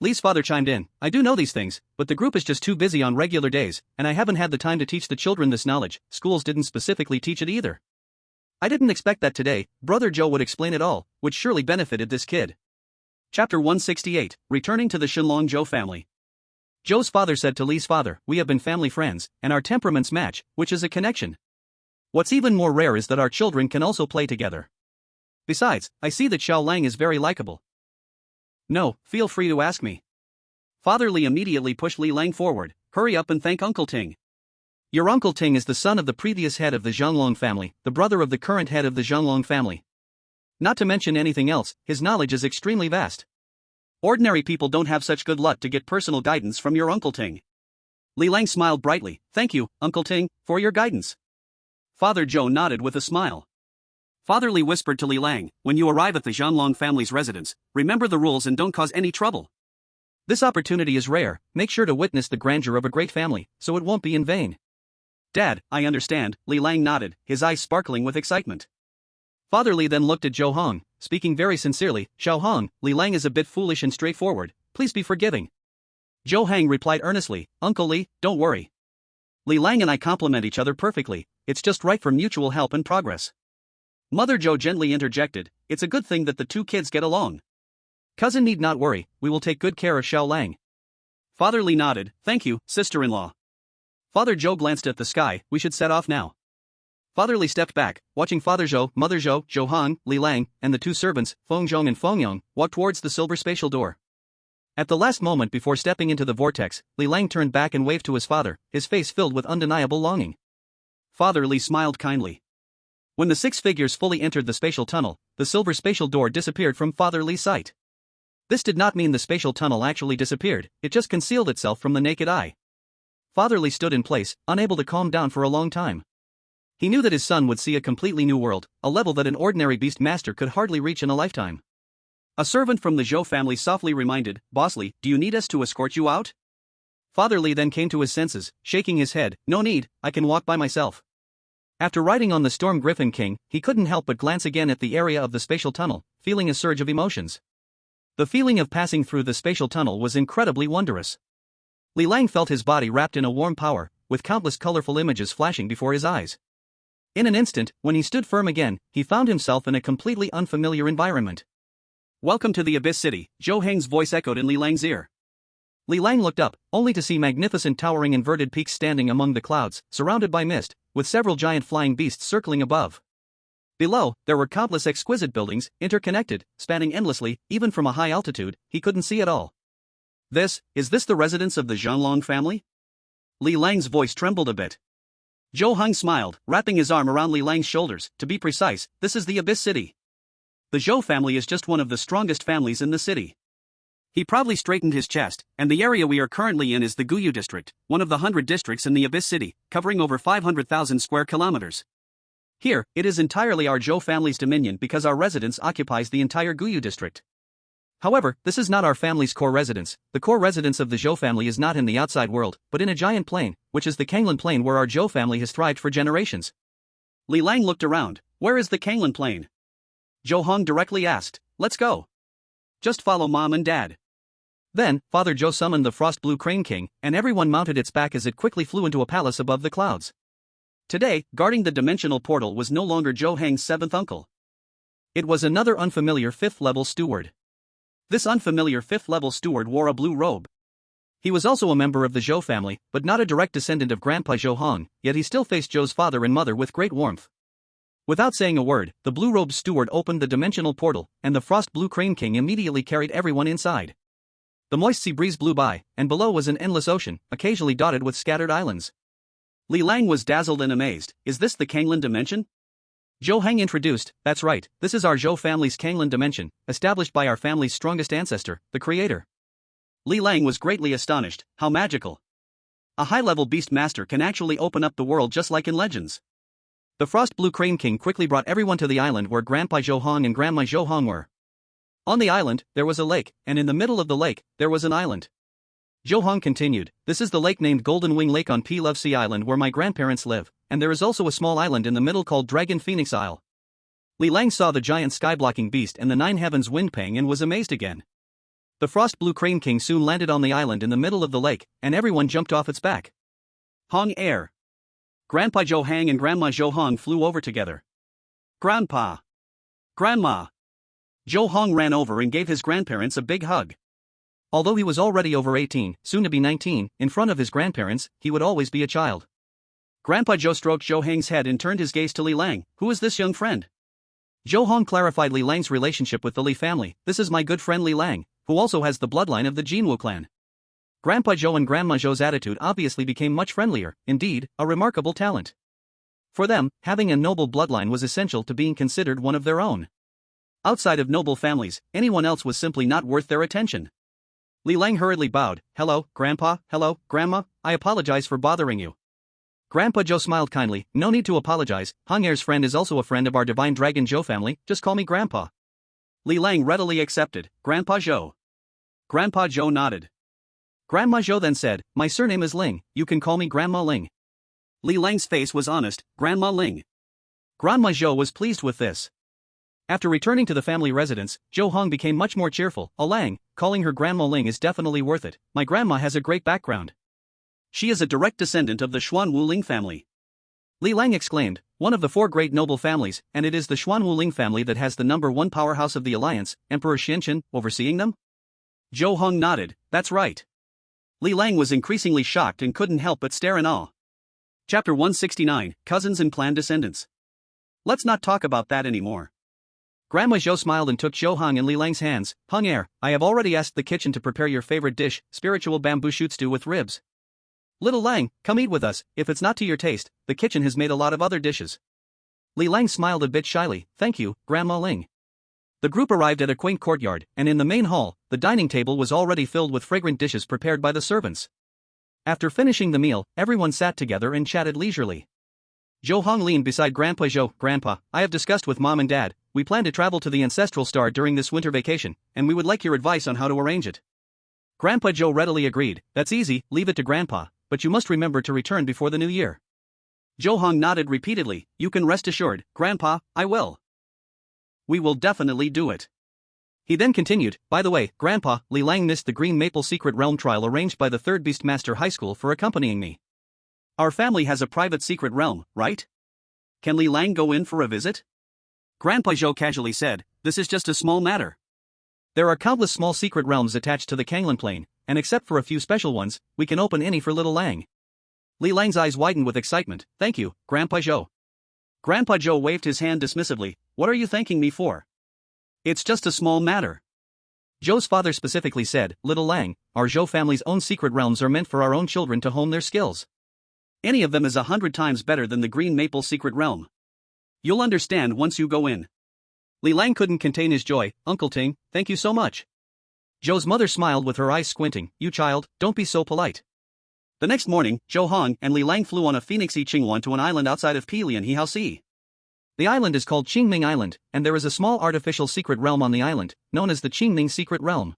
Li's father chimed in, I do know these things, but the group is just too busy on regular days, and I haven't had the time to teach the children this knowledge. Schools didn't specifically teach it either. I didn't expect that today, Brother Zhou would explain it all, which surely benefited this kid. Chapter 168, Returning to the Shenlong Zhou family. Zhou's father said to Li's father, we have been family friends, and our temperaments match, which is a connection. What's even more rare is that our children can also play together. Besides, I see that Xiao Lang is very likable. No, feel free to ask me. Father Li immediately pushed Li Lang forward. Hurry up and thank Uncle Ting. Your Uncle Ting is the son of the previous head of the Zhenglong family, the brother of the current head of the Zhenglong family. Not to mention anything else, his knowledge is extremely vast. Ordinary people don't have such good luck to get personal guidance from your Uncle Ting. Li Lang smiled brightly. Thank you, Uncle Ting, for your guidance. Father Zhou nodded with a smile. Father Li whispered to Li Lang, when you arrive at the Zhanlong family's residence, remember the rules and don't cause any trouble. This opportunity is rare, make sure to witness the grandeur of a great family, so it won't be in vain. Dad, I understand, Li Lang nodded, his eyes sparkling with excitement. Father Li then looked at Zhou Heng, speaking very sincerely, Zhou Heng, Li Lang is a bit foolish and straightforward, please be forgiving. Zhou Heng replied earnestly, Uncle Li, don't worry. Li Lang and I complement each other perfectly, it's just right for mutual help and progress. Mother Zhou gently interjected, it's a good thing that the two kids get along. Cousin need not worry, we will take good care of Xiao Lang. Father Li nodded, thank you, sister-in-law. Father Zhou glanced at the sky, we should set off now. Father Li stepped back, watching Father Zhou, Mother Zhou, Zhou Heng, Li Lang, and the two servants, Feng Zhong and Feng Yong, walk towards the silver spatial door. At the last moment before stepping into the vortex, Li Lang turned back and waved to his father, his face filled with undeniable longing. Father Li smiled kindly. When the six figures fully entered the spatial tunnel, the silver spatial door disappeared from Father Li's sight. This did not mean the spatial tunnel actually disappeared, it just concealed itself from the naked eye. Father Li stood in place, unable to calm down for a long time. He knew that his son would see a completely new world, a level that an ordinary beast master could hardly reach in a lifetime. A servant from the Zhou family softly reminded, Boss Li, do you need us to escort you out? Father Li then came to his senses, shaking his head, no need, I can walk by myself. After riding on the Storm Griffin King, he couldn't help but glance again at the area of the spatial tunnel, feeling a surge of emotions. The feeling of passing through the spatial tunnel was incredibly wondrous. Li Lang felt his body wrapped in a warm power, with countless colorful images flashing before his eyes. In an instant, when he stood firm again, he found himself in a completely unfamiliar environment. Welcome to the Abyss City, Zhou Heng's voice echoed in Li Lang's ear. Li Lang looked up, only to see magnificent towering inverted peaks standing among the clouds, surrounded by mist, with several giant flying beasts circling above. Below, there were countless exquisite buildings, interconnected, spanning endlessly, even from a high altitude, he couldn't see it all. Is this the residence of the Zhanlong family? Li Lang's voice trembled a bit. Zhou Heng smiled, wrapping his arm around Li Lang's shoulders, to be precise, this is the Abyss City. The Zhou family is just one of the strongest families in the city. He proudly straightened his chest, and the area we are currently in is the Guyu district, one of the 100 districts in the Abyss City, covering over 500,000 square kilometers. Here, it is entirely our Zhou family's dominion because our residence occupies the entire Guyu district. However, this is not our family's core residence. The core residence of the Zhou family is not in the outside world, but in a giant plain, which is the Kanglan Plain where our Zhou family has thrived for generations. Li Lang looked around. Where is the Kanglan Plain? Zhou Heng directly asked. Let's go. Just follow Mom and Dad. Then, Father Zhou summoned the Frost Blue Crane King, and everyone mounted its back as it quickly flew into a palace above the clouds. Today, guarding the dimensional portal was no longer Zhou Heng's seventh uncle. It was another unfamiliar fifth-level steward. This unfamiliar fifth-level steward wore a blue robe. He was also a member of the Zhou family, but not a direct descendant of Grandpa Zhou Heng, yet he still faced Zhou's father and mother with great warmth. Without saying a word, the blue-robed steward opened the dimensional portal, and the Frost Blue Crane King immediately carried everyone inside. The moist sea breeze blew by, and below was an endless ocean, occasionally dotted with scattered islands. Li Lang was dazzled and amazed. Is this the Kanglan dimension? Zhou Heng introduced, that's right, this is our Zhou family's Kanglan dimension, established by our family's strongest ancestor, the creator. Li Lang was greatly astonished. How magical. A high-level beast master can actually open up the world just like in legends. The Frost Blue Crane King quickly brought everyone to the island where Grandpa Zhou Heng and Grandma Zhou Heng were. On the island, there was a lake, and in the middle of the lake, there was an island. Zhou Heng continued, this is the lake named Golden Wing Lake on Love Sea Island where my grandparents live, and there is also a small island in the middle called Dragon Phoenix Isle. Li Lang saw the giant sky-blocking beast and the Nine Heavens Wind Pang and was amazed again. The Frost Blue Crane King soon landed on the island in the middle of the lake, and everyone jumped off its back. Hong Air. Grandpa Zhou Heng and Grandma Zhou Heng flew over together. Grandpa. Grandma. Zhou Heng ran over and gave his grandparents a big hug. Although he was already over 18, soon to be 19, in front of his grandparents, he would always be a child. Grandpa Zhou stroked Zhou Heng's head and turned his gaze to Li Lang. Who is this young friend? Zhou Heng clarified Li Lang's relationship with the Li family. This is my good friend Li Lang, who also has the bloodline of the Jinwu clan. Grandpa Zhou and Grandma Zhou's attitude obviously became much friendlier, indeed, a remarkable talent. For them, having a noble bloodline was essential to being considered one of their own. Outside of noble families, anyone else was simply not worth their attention. Li Lang hurriedly bowed. Hello, Grandpa, hello, Grandma, I apologize for bothering you. Grandpa Zhou smiled kindly. No need to apologize, Heng Er's friend is also a friend of our divine dragon Zhou family, just call me Grandpa. Li Lang readily accepted. Grandpa Zhou. Grandpa Zhou nodded. Grandma Zhou then said, my surname is Ling, you can call me Grandma Ling. Li Lang's face was honest. Grandma Ling. Grandma Zhou was pleased with this. After returning to the family residence, Zhou Heng became much more cheerful. Lang, calling her Grandma Ling is definitely worth it. My grandma has a great background. She is a direct descendant of the Xuan Wu Ling family. Li Lang exclaimed, one of the 4 great noble families, and it is the Xuan Wu Ling family that has the #1 powerhouse of the alliance, Emperor Xianqian, overseeing them? Zhou Heng nodded, that's right. Li Lang was increasingly shocked and couldn't help but stare in awe. Chapter 169, Cousins and Clan Descendants. Let's not talk about that anymore. Grandma Zhou smiled and took Zhou Heng and Li Lang's hands. Heng Er, I have already asked the kitchen to prepare your favorite dish, spiritual bamboo shoot stew with ribs. Little Lang, come eat with us, if it's not to your taste, the kitchen has made a lot of other dishes. Li Lang smiled a bit shyly, thank you, Grandma Ling. The group arrived at a quaint courtyard, and in the main hall, the dining table was already filled with fragrant dishes prepared by the servants. After finishing the meal, everyone sat together and chatted leisurely. Zhou Heng leaned beside Grandpa Zhou. Grandpa, I have discussed with Mom and Dad, we plan to travel to the Ancestral Star during this winter vacation, and we would like your advice on how to arrange it. Grandpa Zhou readily agreed, that's easy, leave it to Grandpa, but you must remember to return before the new year. Zhou Heng nodded repeatedly, you can rest assured, Grandpa, I will. We will definitely do it. He then continued, by the way, Grandpa, Li Lang missed the Green Maple Secret Realm trial arranged by the 3rd Beastmaster High School for accompanying me. Our family has a private secret realm, right? Can Li Lang go in for a visit? Grandpa Zhou casually said, this is just a small matter. There are countless small secret realms attached to the Kanglan Plain, and except for a few special ones, we can open any for little Lang. Li Lang's eyes widened with excitement, thank you, Grandpa Zhou. Grandpa Zhou waved his hand dismissively, what are you thanking me for? It's just a small matter. Zhou's father specifically said, little Lang, our Zhou family's own secret realms are meant for our own children to hone their skills. Any of them is 100 times better than the Green Maple Secret Realm. You'll understand once you go in. Li Lang couldn't contain his joy, Uncle Ting, thank you so much. Zhou's mother smiled with her eyes squinting, you child, don't be so polite. The next morning, Zhou Heng and Li Lang flew on a Phoenixy Qinghuan to an island outside of Pilian Hihao Sea. The island is called Qingming Island, and there is a small artificial secret realm on the island, known as the Qingming Secret Realm.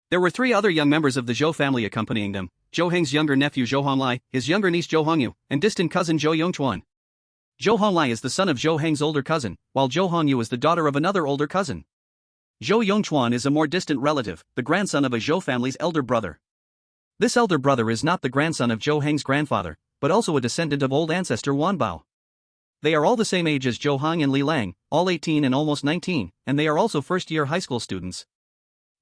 There were 3 other young members of the Zhou family accompanying them, Zhou Heng's younger nephew Zhou Honglai, his younger niece Zhou Hongyu, and distant cousin Zhou Yongchuan. Zhou Honglai is the son of Zhou Heng's older cousin, while Zhou Hongyu is the daughter of another older cousin. Zhou Yongchuan is a more distant relative, the grandson of a Zhou family's elder brother. This elder brother is not the grandson of Zhou Heng's grandfather, but also a descendant of old ancestor Wanbao. They are all the same age as Zhou Heng and Li Lang, all 18 and almost 19, and they are also first-year high school students.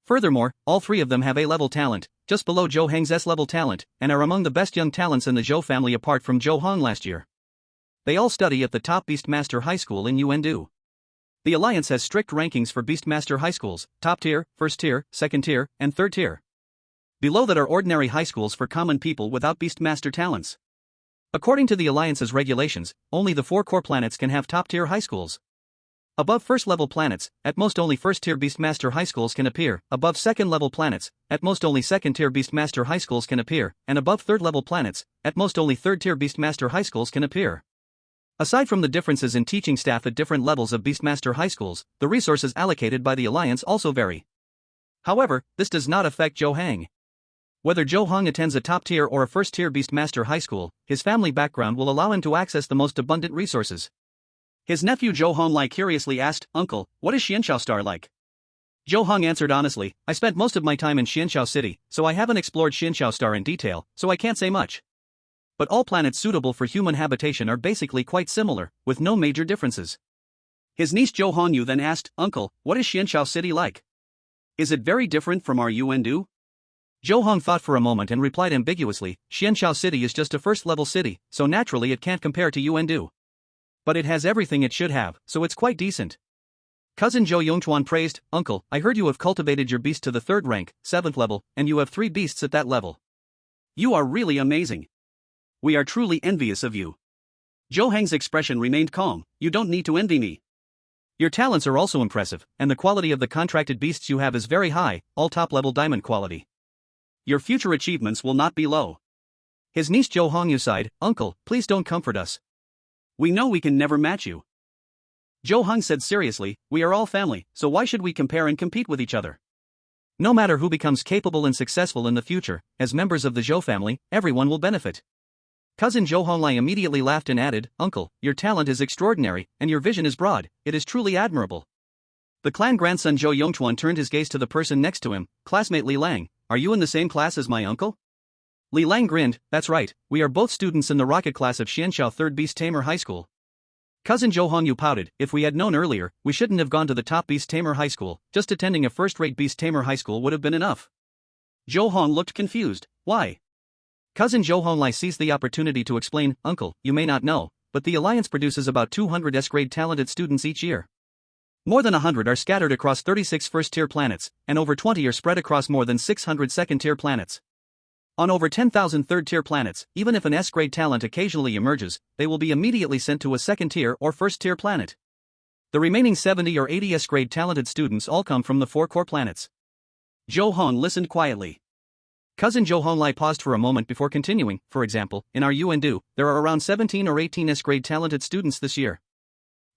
Furthermore, all 3 of them have A-level talent, just below Zhou Heng's S-level talent, and are among the best young talents in the Zhou family apart from Zhou Heng last year. They all study at the top Beastmaster High School in Yuandu. The Alliance has strict rankings for Beastmaster High Schools, top tier, first tier, second tier, and third tier. Below that are ordinary high schools for common people without Beastmaster talents. According to the Alliance's regulations, only the 4 core planets can have top-tier high schools. Above first-level planets, at most only first-tier Beastmaster high schools can appear, above second-level planets, at most only second-tier Beastmaster high schools can appear, and above third-level planets, at most only third-tier Beastmaster high schools can appear. Aside from the differences in teaching staff at different levels of Beastmaster high schools, the resources allocated by the Alliance also vary. However, this does not affect Zhou Heng. Whether Zhou Heng attends a top-tier or a first-tier Beastmaster high school, his family background will allow him to access the most abundant resources. His nephew Zhou Honglai curiously asked, Uncle, what is Xianxiao Star like? Zhou Heng answered honestly, I spent most of my time in Xianxiao City, so I haven't explored Xianxiao Star in detail, so I can't say much. But all planets suitable for human habitation are basically quite similar, with no major differences. His niece Zhou Hongyu then asked, Uncle, what is Xianxiao City like? Is it very different from our Yuandu? Zhou Heng thought for a moment and replied ambiguously, Xianxiao City is just a first-level city, so naturally it can't compare to Yuandu. But it has everything it should have, so it's quite decent. Cousin Zhou Yongchuan praised, Uncle, I heard you have cultivated your beast to the 3rd rank, 7th level, and you have 3 beasts at that level. You are really amazing. We are truly envious of you. Zhou Heng's expression remained calm, you don't need to envy me. Your talents are also impressive, and the quality of the contracted beasts you have is very high, all top-level diamond quality. Your future achievements will not be low. His niece Zhou Heng sighed, Uncle, please don't comfort us. We know we can never match you. Zhou Heng said seriously, we are all family, so why should we compare and compete with each other? No matter who becomes capable and successful in the future, as members of the Zhou family, everyone will benefit. Cousin Zhou Honglai immediately laughed and added, Uncle, your talent is extraordinary, and your vision is broad, it is truly admirable. The clan grandson Zhou Yongchuan turned his gaze to the person next to him, classmate Li Lang, are you in the same class as my uncle? Li Lang grinned, that's right, we are both students in the rocket class of Xianxiao 3rd Beast Tamer High School. Cousin Zhou Hongyu pouted, if we had known earlier, we shouldn't have gone to the top Beast Tamer High School, just attending a first-rate Beast Tamer High School would have been enough. Zhou Hong looked confused, why? Cousin Zhou Honglai seized the opportunity to explain, Uncle, you may not know, but the Alliance produces about 200 S-grade talented students each year. More than 100 are scattered across 36 first-tier planets, and over 20 are spread across more than 600 second-tier planets. On over 10,000 third-tier planets, even if an S-grade talent occasionally emerges, they will be immediately sent to a second-tier or first-tier planet. The remaining 70 or 80 S-grade talented students all come from the 4 core planets. Zhou Hong listened quietly. Cousin Zhou Honglai paused for a moment before continuing, for example, in our Yuandu, there are around 17 or 18 S-grade talented students this year.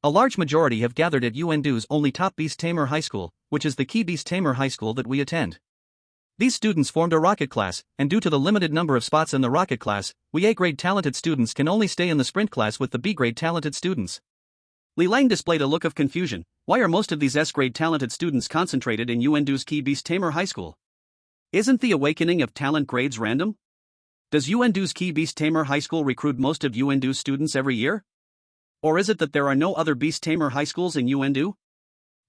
A large majority have gathered at Yuandu's only top Beast Tamer High School, which is the key Beast Tamer High School that we attend. These students formed a rocket class, and due to the limited number of spots in the rocket class, we A-grade talented students can only stay in the sprint class with the B-grade talented students. Li Lang displayed a look of confusion, why are most of these S-grade talented students concentrated in Yuandu's key Beast Tamer High School? Isn't the awakening of talent grades random? Does Yuandu's key Beast Tamer High School recruit most of Yuandu's students every year? Or is it that there are no other Beast Tamer High Schools in Yuandu?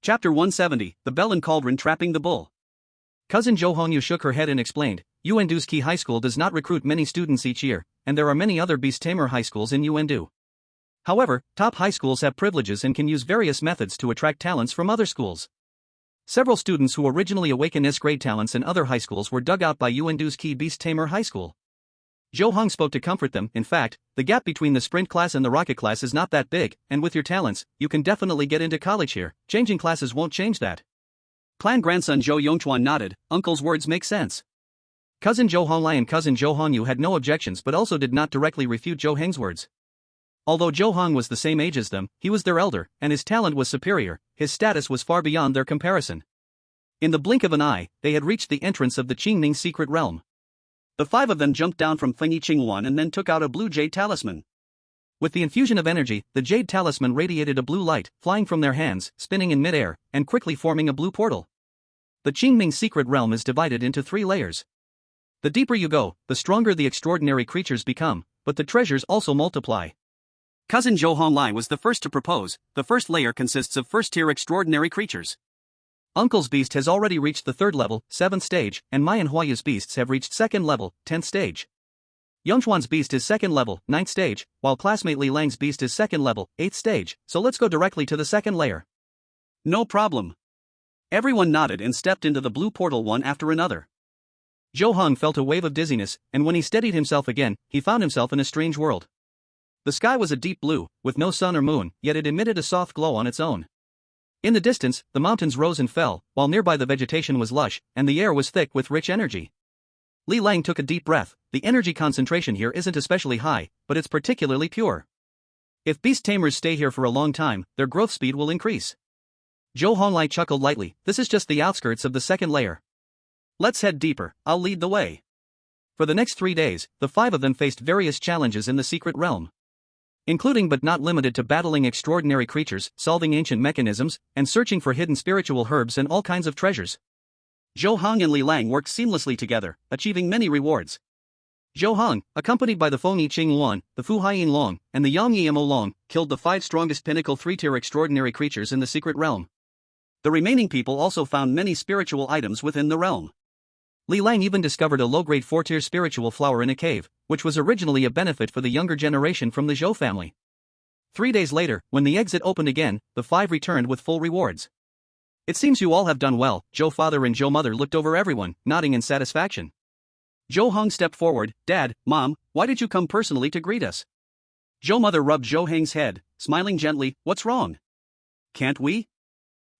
Chapter 170, The Bell and Cauldron Trapping the Bull. Cousin Zhou Hongyu shook her head and explained, Yuandu's key high school does not recruit many students each year, and there are many other Beast Tamer high schools in Yuandu. However, top high schools have privileges and can use various methods to attract talents from other schools. Several students who originally awakened S-grade talents in other high schools were dug out by Yuandu's key Beast Tamer High School. Zhou Heng spoke to comfort them, in fact, the gap between the sprint class and the rocket class is not that big, and with your talents, you can definitely get into college here, changing classes won't change that. Clan grandson Zhou Yongchuan nodded, Uncle's words make sense. Cousin Zhou Honglai and cousin Zhou Hongyu had no objections but also did not directly refute Zhou Heng's words. Although Zhou Heng was the same age as them, he was their elder, and his talent was superior, his status was far beyond their comparison. In the blink of an eye, they had reached the entrance of the Qingning secret realm. The 5 of them jumped down from Fengyi Luan and then took out a blue jade talisman. With the infusion of energy, the jade talisman radiated a blue light, flying from their hands, spinning in midair, and quickly forming a blue portal. The Qingning secret realm is divided into 3 layers. The deeper you go, the stronger the extraordinary creatures become, but the treasures also multiply. Cousin Zhou Honglai was the first to propose, the first layer consists of first-tier extraordinary creatures. Uncle's beast has already reached the 3rd level, 7th stage, and Mai and Huayu's beasts have reached 2nd level, 10th stage. Yongchuan's beast is 2nd level, 9th stage, while classmate Li Lang's beast is 2nd level, 8th stage, so let's go directly to the 2nd layer. No problem. Everyone nodded and stepped into the blue portal one after another. Zhou Heng felt a wave of dizziness, and when he steadied himself again, he found himself in a strange world. The sky was a deep blue, with no sun or moon, yet it emitted a soft glow on its own. In the distance, the mountains rose and fell, while nearby the vegetation was lush, and the air was thick with rich energy. Li Lang took a deep breath. The energy concentration here isn't especially high, but it's particularly pure. If beast tamers stay here for a long time, their growth speed will increase. Zhou Honglai chuckled lightly, this is just the outskirts of the 2nd layer. Let's head deeper, I'll lead the way. For the next 3 days, the 5 of them faced various challenges in the secret realm, including but not limited to battling extraordinary creatures, solving ancient mechanisms, and searching for hidden spiritual herbs and all kinds of treasures. Zhou Heng and Li Lang worked seamlessly together, achieving many rewards. Zhou Heng, accompanied by the Fengyi Luan, the Fu Haiyin Long, and the Yangyi Mo Long, killed the 5 strongest pinnacle 3-tier extraordinary creatures in the secret realm. The remaining people also found many spiritual items within the realm. Li Lang even discovered a low-grade 4-tier spiritual flower in a cave, which was originally a benefit for the younger generation from the Zhou family. 3 days later, when the exit opened again, the 5 returned with full rewards. It seems you all have done well. Zhou father and Zhou mother looked over everyone, nodding in satisfaction. Zhou Heng stepped forward, Dad, Mom, why did you come personally to greet us? Zhou mother rubbed Zhou Heng's head, smiling gently, what's wrong? can't we?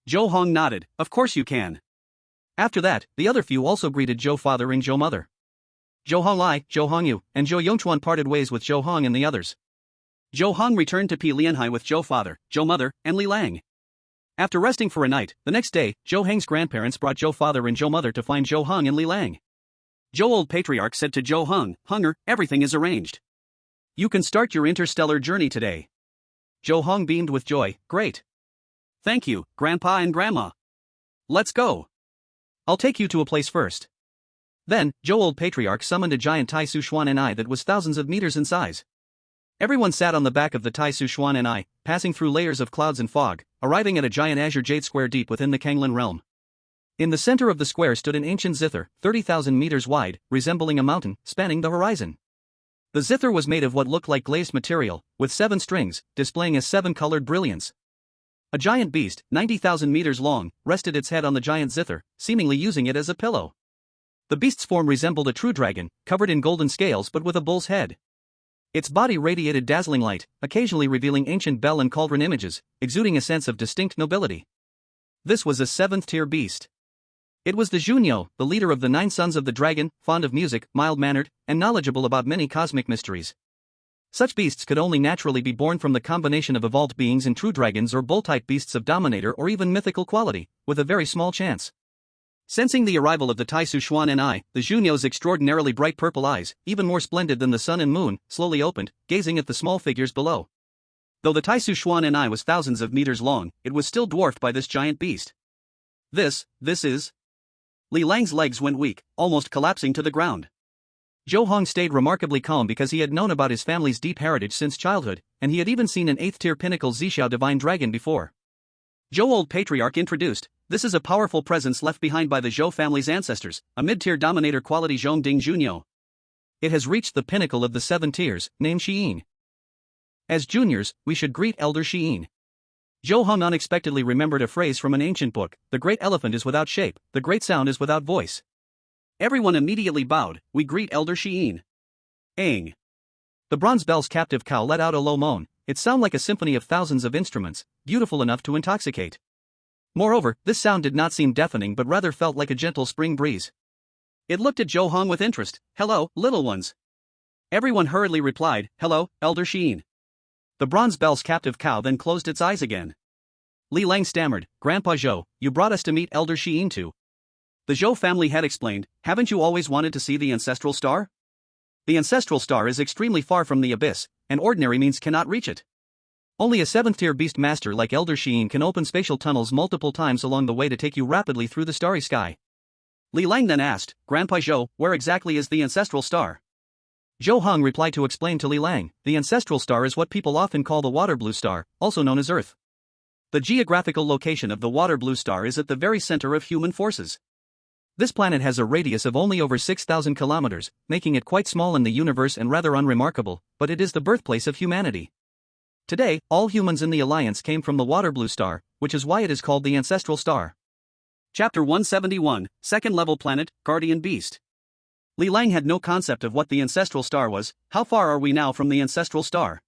Zhou Heng nodded, of course you can. After that, the other few also greeted Zhou father and Zhou mother. Zhou Honglai, Zhou Hongyu, and Zhou Yongchuan parted ways with Zhou Heng and the others. Zhou Heng returned to Pi Lianhai with Zhou father, Zhou mother, and Li Lang. After resting for a night, the next day, Zhou Heng's grandparents brought Zhou father and Zhou mother to find Zhou Heng and Li Lang. Zhou old patriarch said to Zhou Heng, Hunger, everything is arranged. You can start your interstellar journey today. Zhou Heng beamed with joy, great. Thank you, Grandpa and Grandma. Let's go. I'll take you to a place first. Then, Zhou old patriarch summoned a giant Tai Su Xuan Ni that was thousands of meters in size. Everyone sat on the back of the Tai Su Xuan Ni, passing through layers of clouds and fog, arriving at a giant azure jade square deep within the Kanglin realm. In the center of the square stood an ancient zither, 30,000 meters wide, resembling a mountain, spanning the horizon. The zither was made of what looked like glazed material, with 7 strings, displaying a 7-colored brilliance. A giant beast, 90,000 meters long, rested its head on the giant zither, seemingly using it as a pillow. The beast's form resembled a true dragon, covered in golden scales but with a bull's head. Its body radiated dazzling light, occasionally revealing ancient bell and cauldron images, exuding a sense of distinct nobility. This was a 7th-tier beast. It was the Junyo, the leader of the 9 sons of the dragon, fond of music, mild-mannered, and knowledgeable about many cosmic mysteries. Such beasts could only naturally be born from the combination of evolved beings in true dragons or bull-type beasts of dominator or even mythical quality, with a very small chance. Sensing the arrival of the Tai Su Xuan Ni, the Junyo's extraordinarily bright purple eyes, even more splendid than the sun and moon, slowly opened, gazing at the small figures below. Though the Tai Su Xuan Ni was thousands of meters long, it was still dwarfed by this giant beast. This is... Li Lang's legs went weak, almost collapsing to the ground. Zhou Heng stayed remarkably calm because he had known about his family's deep heritage since childhood, and he had even seen an 8th-tier pinnacle Zhixiao divine dragon before. Zhou old patriarch introduced, this is a powerful presence left behind by the Zhou family's ancestors, a mid-tier dominator quality Zhongding Junyo. It has reached the pinnacle of the 7 tiers, named Xiyin. As juniors, we should greet Elder Xiyin. Zhou Heng unexpectedly remembered a phrase from an ancient book, the great elephant is without shape, the great sound is without voice. Everyone immediately bowed, we greet Elder Xiyin. Aang. The bronze bell's captive cow let out a low moan, it sounded like a symphony of thousands of instruments, beautiful enough to intoxicate. Moreover, this sound did not seem deafening but rather felt like a gentle spring breeze. It looked at Zhou Heng with interest, hello, little ones. Everyone hurriedly replied, hello, Elder Xiyin. The bronze bell's captive cow then closed its eyes again. Li Lang stammered, Grandpa Zhou, you brought us to meet Elder Xiyin too. The Zhou family had explained, haven't you always wanted to see the ancestral star? The ancestral star is extremely far from the abyss, and ordinary means cannot reach it. Only a 7th-tier beast master like Elder Xiyin can open spatial tunnels multiple times along the way to take you rapidly through the starry sky. Li Lang then asked, Grandpa Zhou, where exactly is the ancestral star? Zhou Heng replied to explain to Li Lang, the ancestral star is what people often call the water blue star, also known as Earth. The geographical location of the water blue star is at the very center of human forces. This planet has a radius of only over 6,000 kilometers, making it quite small in the universe and rather unremarkable, but it is the birthplace of humanity. Today, all humans in the Alliance came from the water blue star, which is why it is called the ancestral star. Chapter 171, Second-Level Planet, Guardian Beast. Li Lang had no concept of what the ancestral star was. How far are we now from the ancestral star?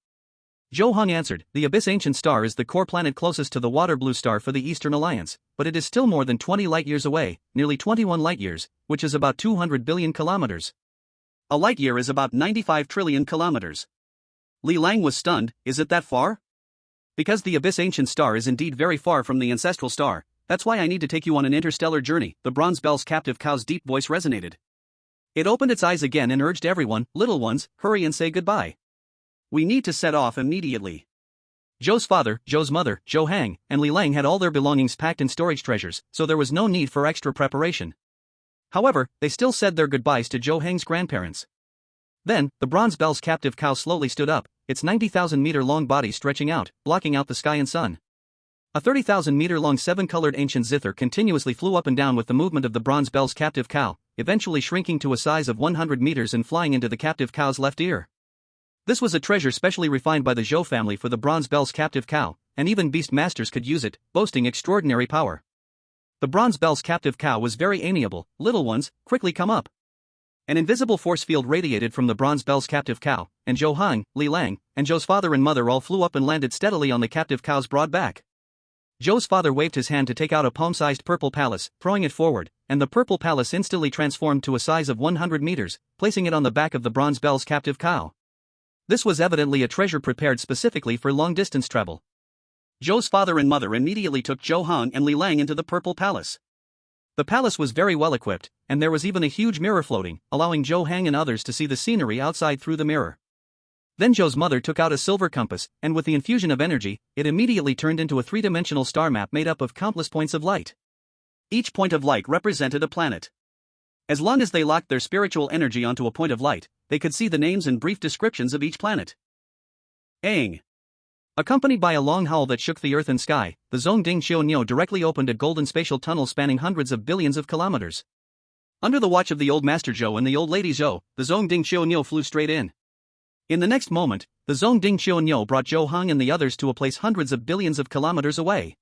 Zhou Heng answered, the Abyss Ancient Star is the core planet closest to the water blue star for the Eastern Alliance, but it is still more than 20 light-years away, nearly 21 light-years, which is about 200 billion kilometers. A light-year is about 95 trillion kilometers. Li Lang was stunned, is it that far? Because the Abyss Ancient Star is indeed very far from the ancestral star, that's why I need to take you on an interstellar journey, the bronze bell's captive cow's deep voice resonated. It opened its eyes again and urged everyone, little ones, hurry and say goodbye. We need to set off immediately. Zhou's father, Zhou's mother, Zhou Heng, and Li Lang had all their belongings packed in storage treasures, so there was no need for extra preparation. However, they still said their goodbyes to Zhou Heng's grandparents. Then, the bronze bell's captive cow slowly stood up, its 90,000-meter-long body stretching out, blocking out the sky and sun. A 30,000-meter-long 7-colored ancient zither continuously flew up and down with the movement of the bronze bell's captive cow, eventually shrinking to a size of 100 meters and flying into the captive cow's left ear. This was a treasure specially refined by the Zhou family for the bronze bell's captive cow, and even beast masters could use it, boasting extraordinary power. The bronze bell's captive cow was very amiable, little ones, quickly come up. An invisible force field radiated from the bronze bell's captive cow, and Zhou Heng, Li Lang, and Zhou's father and mother all flew up and landed steadily on the captive cow's broad back. Zhou's father waved his hand to take out a palm-sized purple palace, throwing it forward, and the purple palace instantly transformed to a size of 100 meters, placing it on the back of the bronze bell's captive cow. This was evidently a treasure prepared specifically for long-distance travel. Zhou's father and mother immediately took Zhou Heng and Li Lang into the purple palace. The palace was very well equipped, and there was even a huge mirror floating, allowing Zhou Heng and others to see the scenery outside through the mirror. Then Zhou's mother took out a silver compass, and with the infusion of energy, it immediately turned into a three-dimensional star map made up of countless points of light. Each point of light represented a planet. As long as they locked their spiritual energy onto a point of light, they could see the names and brief descriptions of each planet. Aang. Accompanied by a long howl that shook the earth and sky, the Zhongding Xiaoniu directly opened a golden spatial tunnel spanning hundreds of billions of kilometers. Under the watch of the old Master Zhou and the old lady Zhou, the Zhongding Xiaoniu flew straight in. In the next moment, the Zhongding Xiaoniu brought Zhou Heng and the others to a place hundreds of billions of kilometers away.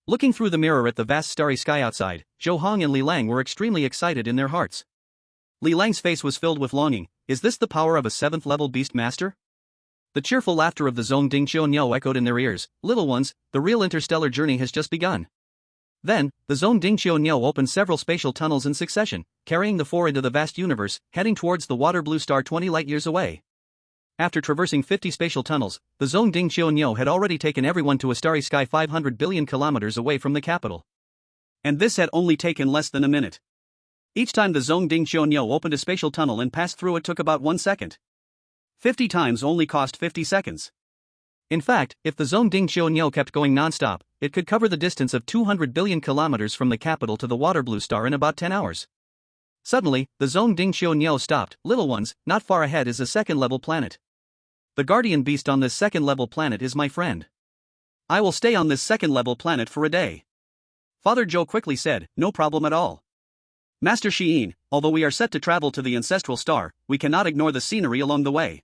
Looking through the mirror at the vast starry sky outside, Zhou Heng and Li Lang were extremely excited in their hearts. Li Lang's face was filled with longing. Is this the power of a 7th-level beast master? The cheerful laughter of the Zhongding Xiaoniu echoed in their ears. Little ones, the real interstellar journey has just begun. Then, the Zhongding Xiaoniu opened several spatial tunnels in succession, carrying the four into the vast universe, heading towards the water blue star 20 light-years away. After traversing 50 spatial tunnels, the Zhongding Xiaoniu had already taken everyone to a starry sky 500 billion kilometers away from the capital. And this had only taken less than a minute. Each time the Zhongding Xiaoniu opened a spatial tunnel and passed through it took about 1 second. 50 times only cost 50 seconds. In fact, if the Zhongding Xiaoniu kept going non-stop, it could cover the distance of 200 billion kilometers from the capital to the water blue star in about 10 hours. Suddenly, the Zhongding Xiaoniu stopped. Little ones, not far ahead is a second-level planet. The guardian beast on this second-level planet is my friend. I will stay on this second-level planet for a day. Father Zhou quickly said, no problem at all. Master Xiyin, although we are set to travel to the ancestral star, we cannot ignore the scenery along the way.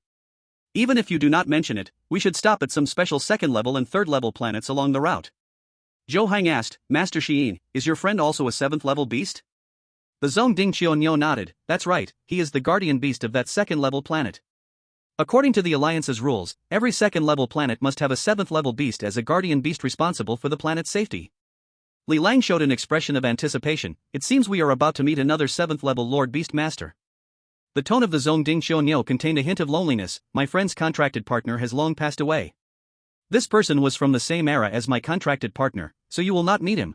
Even if you do not mention it, we should stop at some special second-level and third-level planets along the route. Zhou Heng asked, Master Xiyin, is your friend also a 7th-level beast? The Zhongding Xiaoniu nodded. That's right, he is the guardian beast of that second-level planet. According to the Alliance's rules, every second-level planet must have a 7th-level beast as a guardian beast responsible for the planet's safety. Li Lang showed an expression of anticipation. It seems we are about to meet another 7th-level Lord Beast Master. The tone of the Zhongding Xiaoniu contained a hint of loneliness. My friend's contracted partner has long passed away. This person was from the same era as my contracted partner, so you will not meet him.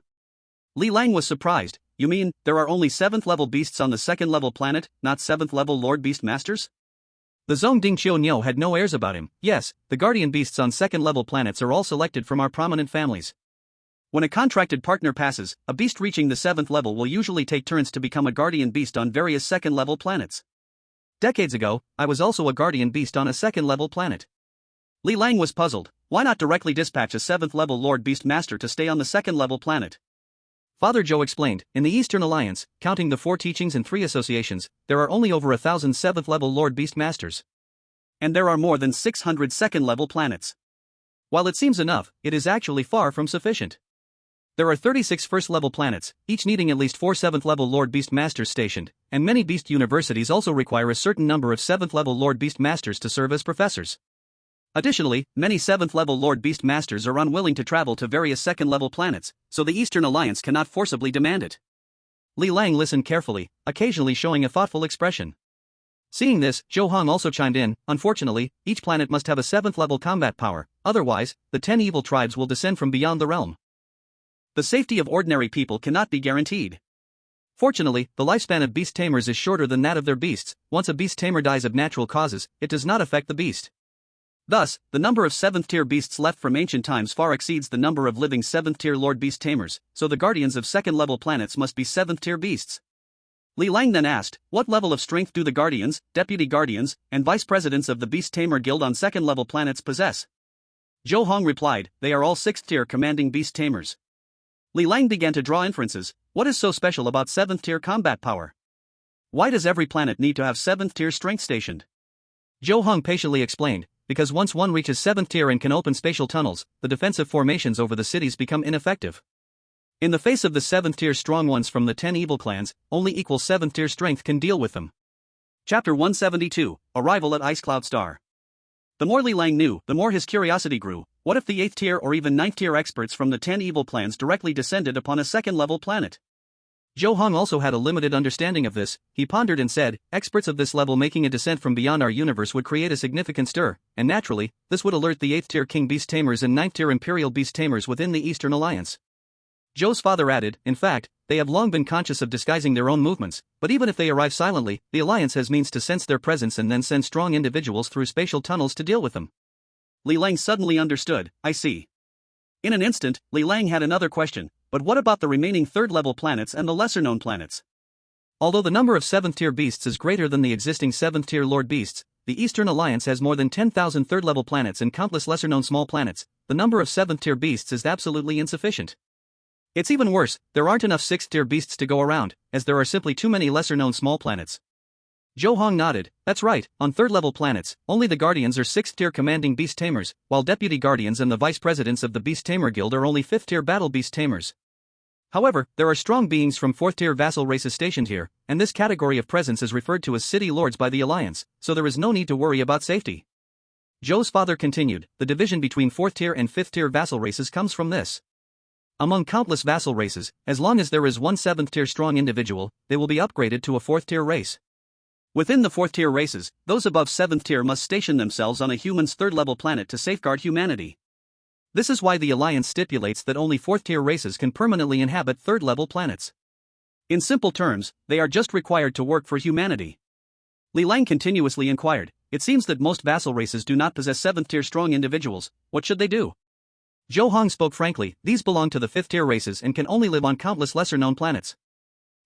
Li Lang was surprised. You mean, there are only 7th-level beasts on the second-level planet, not 7th-level Lord Beast Masters? The Zhongding Xiaoniu had no airs about him. Yes, the guardian beasts on second-level planets are all selected from our prominent families. When a contracted partner passes, a beast reaching the 7th level will usually take turns to become a guardian beast on various second-level planets. Decades ago, I was also a guardian beast on a second-level planet. Li Lang was puzzled. Why not directly dispatch a 7th-level Lord Beast Master to stay on the second-level planet? Father Zhou explained, in the Eastern Alliance, counting the 4 teachings and 3 associations, there are only over 1,000 7th-level Lord Beast Masters. And there are more than 600 second-level planets. While it seems enough, it is actually far from sufficient. There are 36 first-level planets, each needing at least 4 7th-level Lord Beast Masters stationed, and many beast universities also require a certain number of 7th-level Lord Beast Masters to serve as professors. Additionally, many 7th-level Lord Beast Masters are unwilling to travel to various second-level planets, so the Eastern Alliance cannot forcibly demand it. Li Lang listened carefully, occasionally showing a thoughtful expression. Seeing this, Zhou Heng also chimed in. Unfortunately, each planet must have a 7th-level combat power, otherwise, the 10 evil tribes will descend from beyond the realm. The safety of ordinary people cannot be guaranteed. Fortunately, the lifespan of beast tamers is shorter than that of their beasts. Once a beast tamer dies of natural causes, it does not affect the beast. Thus, the number of 7th-tier beasts left from ancient times far exceeds the number of living 7th-tier Lord Beast Tamers, so the guardians of second-level planets must be 7th-tier beasts. Li Lang then asked, what level of strength do the guardians, deputy guardians, and vice presidents of the Beast Tamer Guild on second-level planets possess? Zhou Heng replied, they are all 6th-tier commanding beast tamers. Li Lang began to draw inferences. What is so special about 7th-tier combat power? Why does every planet need to have 7th-tier strength stationed? Zhou Heng patiently explained, because once one reaches 7th tier and can open spatial tunnels, the defensive formations over the cities become ineffective. In the face of the 7th tier strong ones from the 10 evil clans, only equal 7th tier strength can deal with them. Chapter 172, Arrival at Ice Cloud Star. The more Li Lang knew, the more his curiosity grew. What if the 8th tier or even 9th tier experts from the 10 evil clans directly descended upon a second-level planet? Zhou Heng also had a limited understanding of this. He pondered and said, experts of this level making a descent from beyond our universe would create a significant stir, and naturally, this would alert the 8th tier King Beast Tamers and 9th tier Imperial Beast Tamers within the Eastern Alliance. Zhou's father added, in fact, they have long been conscious of disguising their own movements, but even if they arrive silently, the Alliance has means to sense their presence and then send strong individuals through spatial tunnels to deal with them. Li Lang suddenly understood, I see. In an instant, Li Lang had another question, but what about the remaining third-level planets and the lesser-known planets? Although the number of 7th tier beasts is greater than the existing 7th tier Lord beasts, the Eastern Alliance has more than 10,000 third-level planets and countless lesser-known small planets. The number of 7th tier beasts is absolutely insufficient. It's even worse, there aren't enough 6th tier beasts to go around, as there are simply too many lesser-known small planets. Zhou Heng nodded, that's right, on third-level planets, only the Guardians are 6th tier commanding beast tamers, while Deputy Guardians and the Vice Presidents of the Beast Tamer Guild are only 5th tier battle beast tamers. However, there are strong beings from 4th tier vassal races stationed here, and this category of presence is referred to as city lords by the Alliance, so there is no need to worry about safety. Zhou's father continued, the division between 4th tier and 5th tier vassal races comes from this. Among countless vassal races, as long as there is one 7th tier strong individual, they will be upgraded to a 4th tier race. Within the 4th tier races, those above 7th tier must station themselves on a human's third-level planet to safeguard humanity. This is why the Alliance stipulates that only 4th tier races can permanently inhabit third-level planets. In simple terms, they are just required to work for humanity. Li Lang continuously inquired, it seems that most vassal races do not possess 7th tier strong individuals, what should they do? Zhou Heng spoke frankly, these belong to the 5th tier races and can only live on countless lesser-known planets.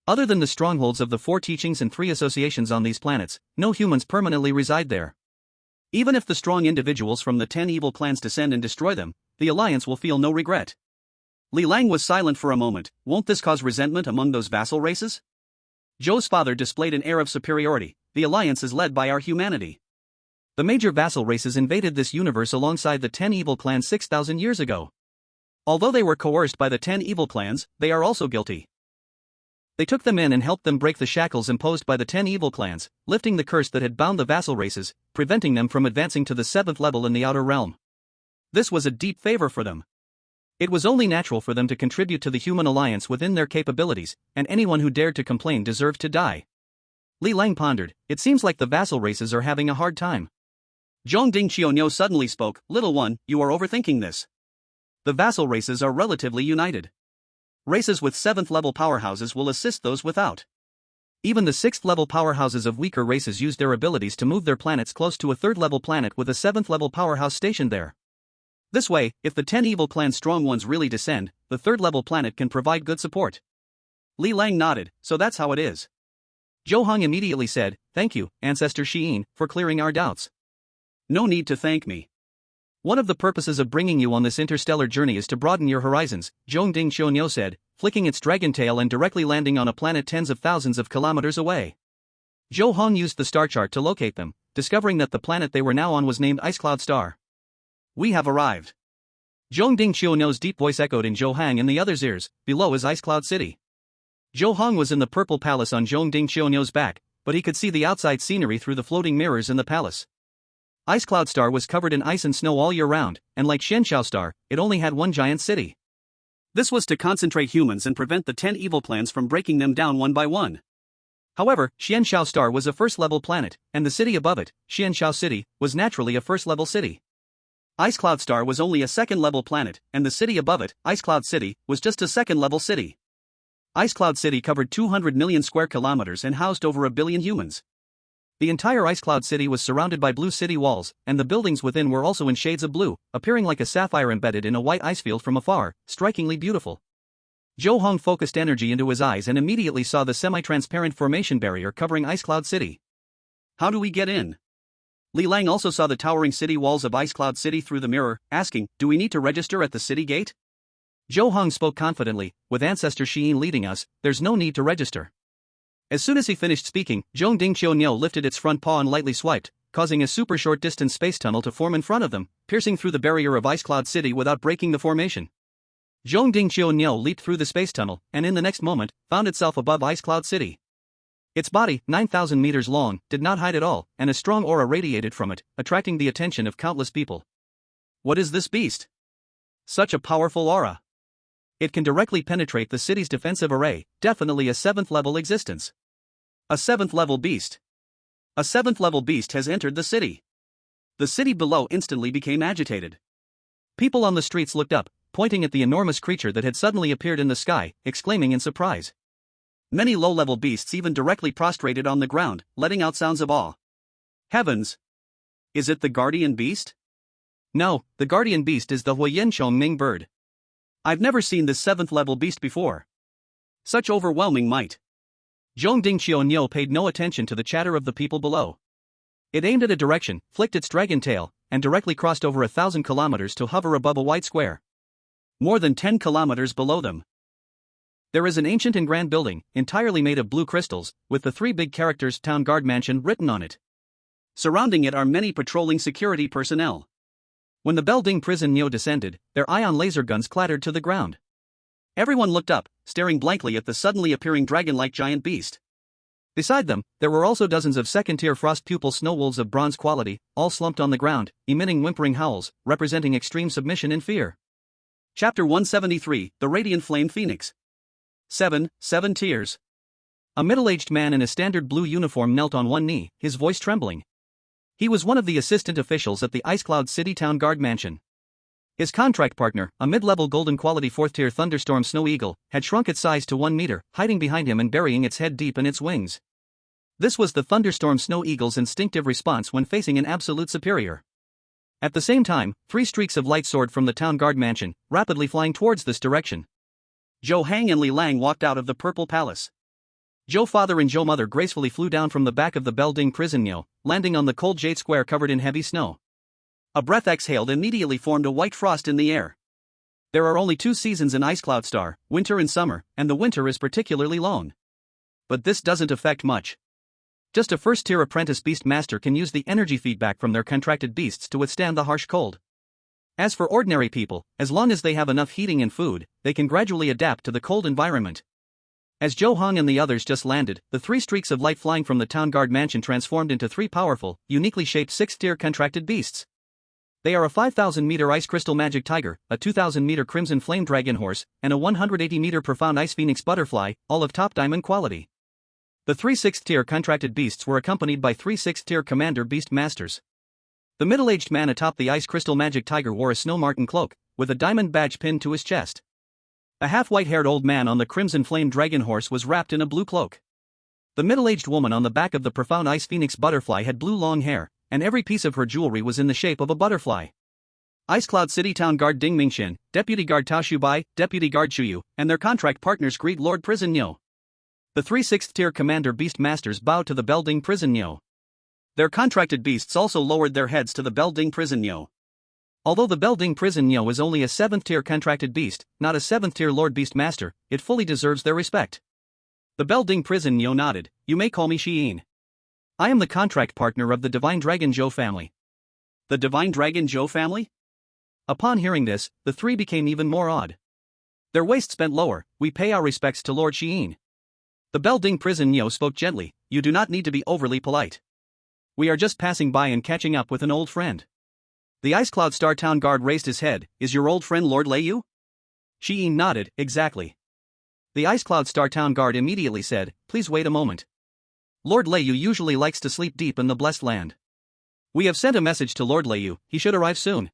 Other than the strongholds of the 4 teachings and 3 associations on these planets, no humans permanently reside there. Even if the strong individuals from the 10 evil clans descend and destroy them, the Alliance will feel no regret. Li Lang was silent for a moment, won't this cause resentment among those vassal races? Zhou's father displayed an air of superiority, the Alliance is led by our humanity. The major vassal races invaded this universe alongside the 10 evil clans 6,000 years ago. Although they were coerced by the 10 evil clans, they are also guilty. They took them in and helped them break the shackles imposed by the 10 evil clans, lifting the curse that had bound the vassal races, preventing them from advancing to the 7th level in the outer realm. This was a deep favor for them. It was only natural for them to contribute to the human alliance within their capabilities, and anyone who dared to complain deserved to die. Li Lang pondered, it seems like the vassal races are having a hard time. Zhongding Qiuniu suddenly spoke, little one, you are overthinking this. The vassal races are relatively united. Races with 7th level powerhouses will assist those without. Even the 6th level powerhouses of weaker races use their abilities to move their planets close to a 3rd level planet with a 7th level powerhouse stationed there. This way, if the 10 evil clan's strong ones really descend, the 3rd level planet can provide good support. Li Lang nodded, so that's how it is. Zhou Heng immediately said, thank you, Ancestor Xiyin, for clearing our doubts. No need to thank me. One of the purposes of bringing you on this interstellar journey is to broaden your horizons, Zhongding Qiuniu said, flicking its dragon tail and directly landing on a planet tens of thousands of kilometers away. Zhou Heng used the star chart to locate them, discovering that the planet they were now on was named Icecloud Star. We have arrived. Zhongding Qiuniu's deep voice echoed in Zhou Heng and the others' ears, below is Icecloud City. Zhou Heng was in the purple palace on Zhongding Qiuniu's back, but he could see the outside scenery through the floating mirrors in the palace. Icecloud Star was covered in ice and snow all year round, and like Xianxiao Star, it only had one giant city. This was to concentrate humans and prevent the 10 evil clans from breaking them down one by one. However, Xianxiao Star was a first-level planet, and the city above it, Xianxiao City, was naturally a first-level city. Icecloud Star was only a second-level planet, and the city above it, Icecloud City, was just a second-level city. Icecloud City covered 200 million square kilometers and housed over 1 billion humans. The entire Icecloud City was surrounded by blue city walls, and the buildings within were also in shades of blue, appearing like a sapphire embedded in a white ice field from afar, strikingly beautiful. Zhou Heng focused energy into his eyes and immediately saw the semi-transparent formation barrier covering Icecloud City. How do we get in? Li Lang also saw the towering city walls of Icecloud City through the mirror, asking, do we need to register at the city gate? Zhou Heng spoke confidently, with Ancestor Xiyin leading us, there's no need to register. As soon as he finished speaking, Zhongding Qiuniu lifted its front paw and lightly swiped, causing a super short distance space tunnel to form in front of them, piercing through the barrier of Icecloud City without breaking the formation. Zhongding Qiuniu leaped through the space tunnel, and in the next moment, found itself above Icecloud City. Its body, 9,000 meters long, did not hide at all, and a strong aura radiated from it, attracting the attention of countless people. What is this beast? Such a powerful aura. It can directly penetrate the city's defensive array, definitely a 7th level existence. A 7th level beast. A 7th level beast has entered the city. The city below instantly became agitated. People on the streets looked up, pointing at the enormous creature that had suddenly appeared in the sky, exclaiming in surprise. Many low-level beasts even directly prostrated on the ground, letting out sounds of awe. Heavens! Is it the guardian beast? No, the guardian beast is the Huayan Ming bird. I've never seen this 7th level beast before. Such overwhelming might. Zhong Dingqiao paid no attention to the chatter of the people below. It aimed at a direction, flicked its dragon tail, and directly crossed over 1,000 kilometers to hover above a white square. More than 10 kilometers below them. There is an ancient and grand building, entirely made of blue crystals, with the 3 big characters Town Guard Mansion written on it. Surrounding it are many patrolling security personnel. When the Belding prison descended, their ion laser guns clattered to the ground. Everyone looked up, staring blankly at the suddenly appearing dragon-like giant beast. Beside them, there were also dozens of second-tier frost pupil snow wolves of bronze quality, all slumped on the ground, emitting whimpering howls, representing extreme submission and fear. Chapter 173, The Radiant Flame Phoenix. 7 Tiers. A middle-aged man in a standard blue uniform knelt on one knee, his voice trembling. He was one of the assistant officials at the Ice Cloud City Town Guard Mansion. His contract partner, a mid-level golden quality 4th-tier thunderstorm snow eagle, had shrunk its size to 1 meter, hiding behind him and burying its head deep in its wings. This was the thunderstorm snow eagle's instinctive response when facing an absolute superior. At the same time, 3 streaks of light soared from the Town Guard Mansion, rapidly flying towards this direction. Zhou Heng and Li Lang walked out of the Purple Palace. Zhou father and Zhou mother gracefully flew down from the back of the Belding prison, landing on the cold jade square covered in heavy snow. A breath exhaled immediately formed a white frost in the air. There are only 2 seasons in Ice Cloud Star, winter and summer, and the winter is particularly long. But this doesn't affect much. Just a first-tier apprentice beast master can use the energy feedback from their contracted beasts to withstand the harsh cold. As for ordinary people, as long as they have enough heating and food, they can gradually adapt to the cold environment. As Zhou Heng and the others just landed, the 3 streaks of light flying from the Town Guard Mansion transformed into 3 powerful, uniquely shaped 6th-tier contracted beasts. They are a 5,000-meter ice crystal magic tiger, a 2,000-meter crimson flame dragon horse, and a 180-meter profound ice phoenix butterfly, all of top diamond quality. The 3 6th-tier contracted beasts were accompanied by 3 6th-tier commander beast masters. The middle-aged man atop the ice crystal magic tiger wore a snow marten cloak, with a diamond badge pinned to his chest. A half-white-haired old man on the crimson flame dragon horse was wrapped in a blue cloak. The middle-aged woman on the back of the profound ice phoenix butterfly had blue long hair, and every piece of her jewelry was in the shape of a butterfly. Ice Cloud City Town Guard Ding Mingxin, Deputy Guard Tao Shubai, Deputy Guard Shuyu, and their contract partners greet Lord Prison Nyo. The 3 6th-tier commander beast masters bowed to the Belding Prison Nyo. Their contracted beasts also lowered their heads to the Belding Prison Nyo. Although the Belding Prison Nyo is only a 7th-tier contracted beast, not a 7th-tier Lord Beast Master, it fully deserves their respect. The Belding Prison Nyo nodded. You may call me Xiyin. I am the contract partner of the Divine Dragon Zhou family. The Divine Dragon Zhou family? Upon hearing this, the 3 became even more awed. Their waists bent lower. We pay our respects to Lord Xiyin. The Belding Prison Nyo spoke gently. You do not need to be overly polite. We are just passing by and catching up with an old friend. The Ice Cloud Star Town Guard raised his head. Is your old friend Lord Leiyu? Xiyin nodded. Exactly. The Ice Cloud Star Town Guard immediately said, please wait a moment. Lord Leiyu usually likes to sleep deep in the Blessed Land. We have sent a message to Lord Leiyu, he should arrive soon.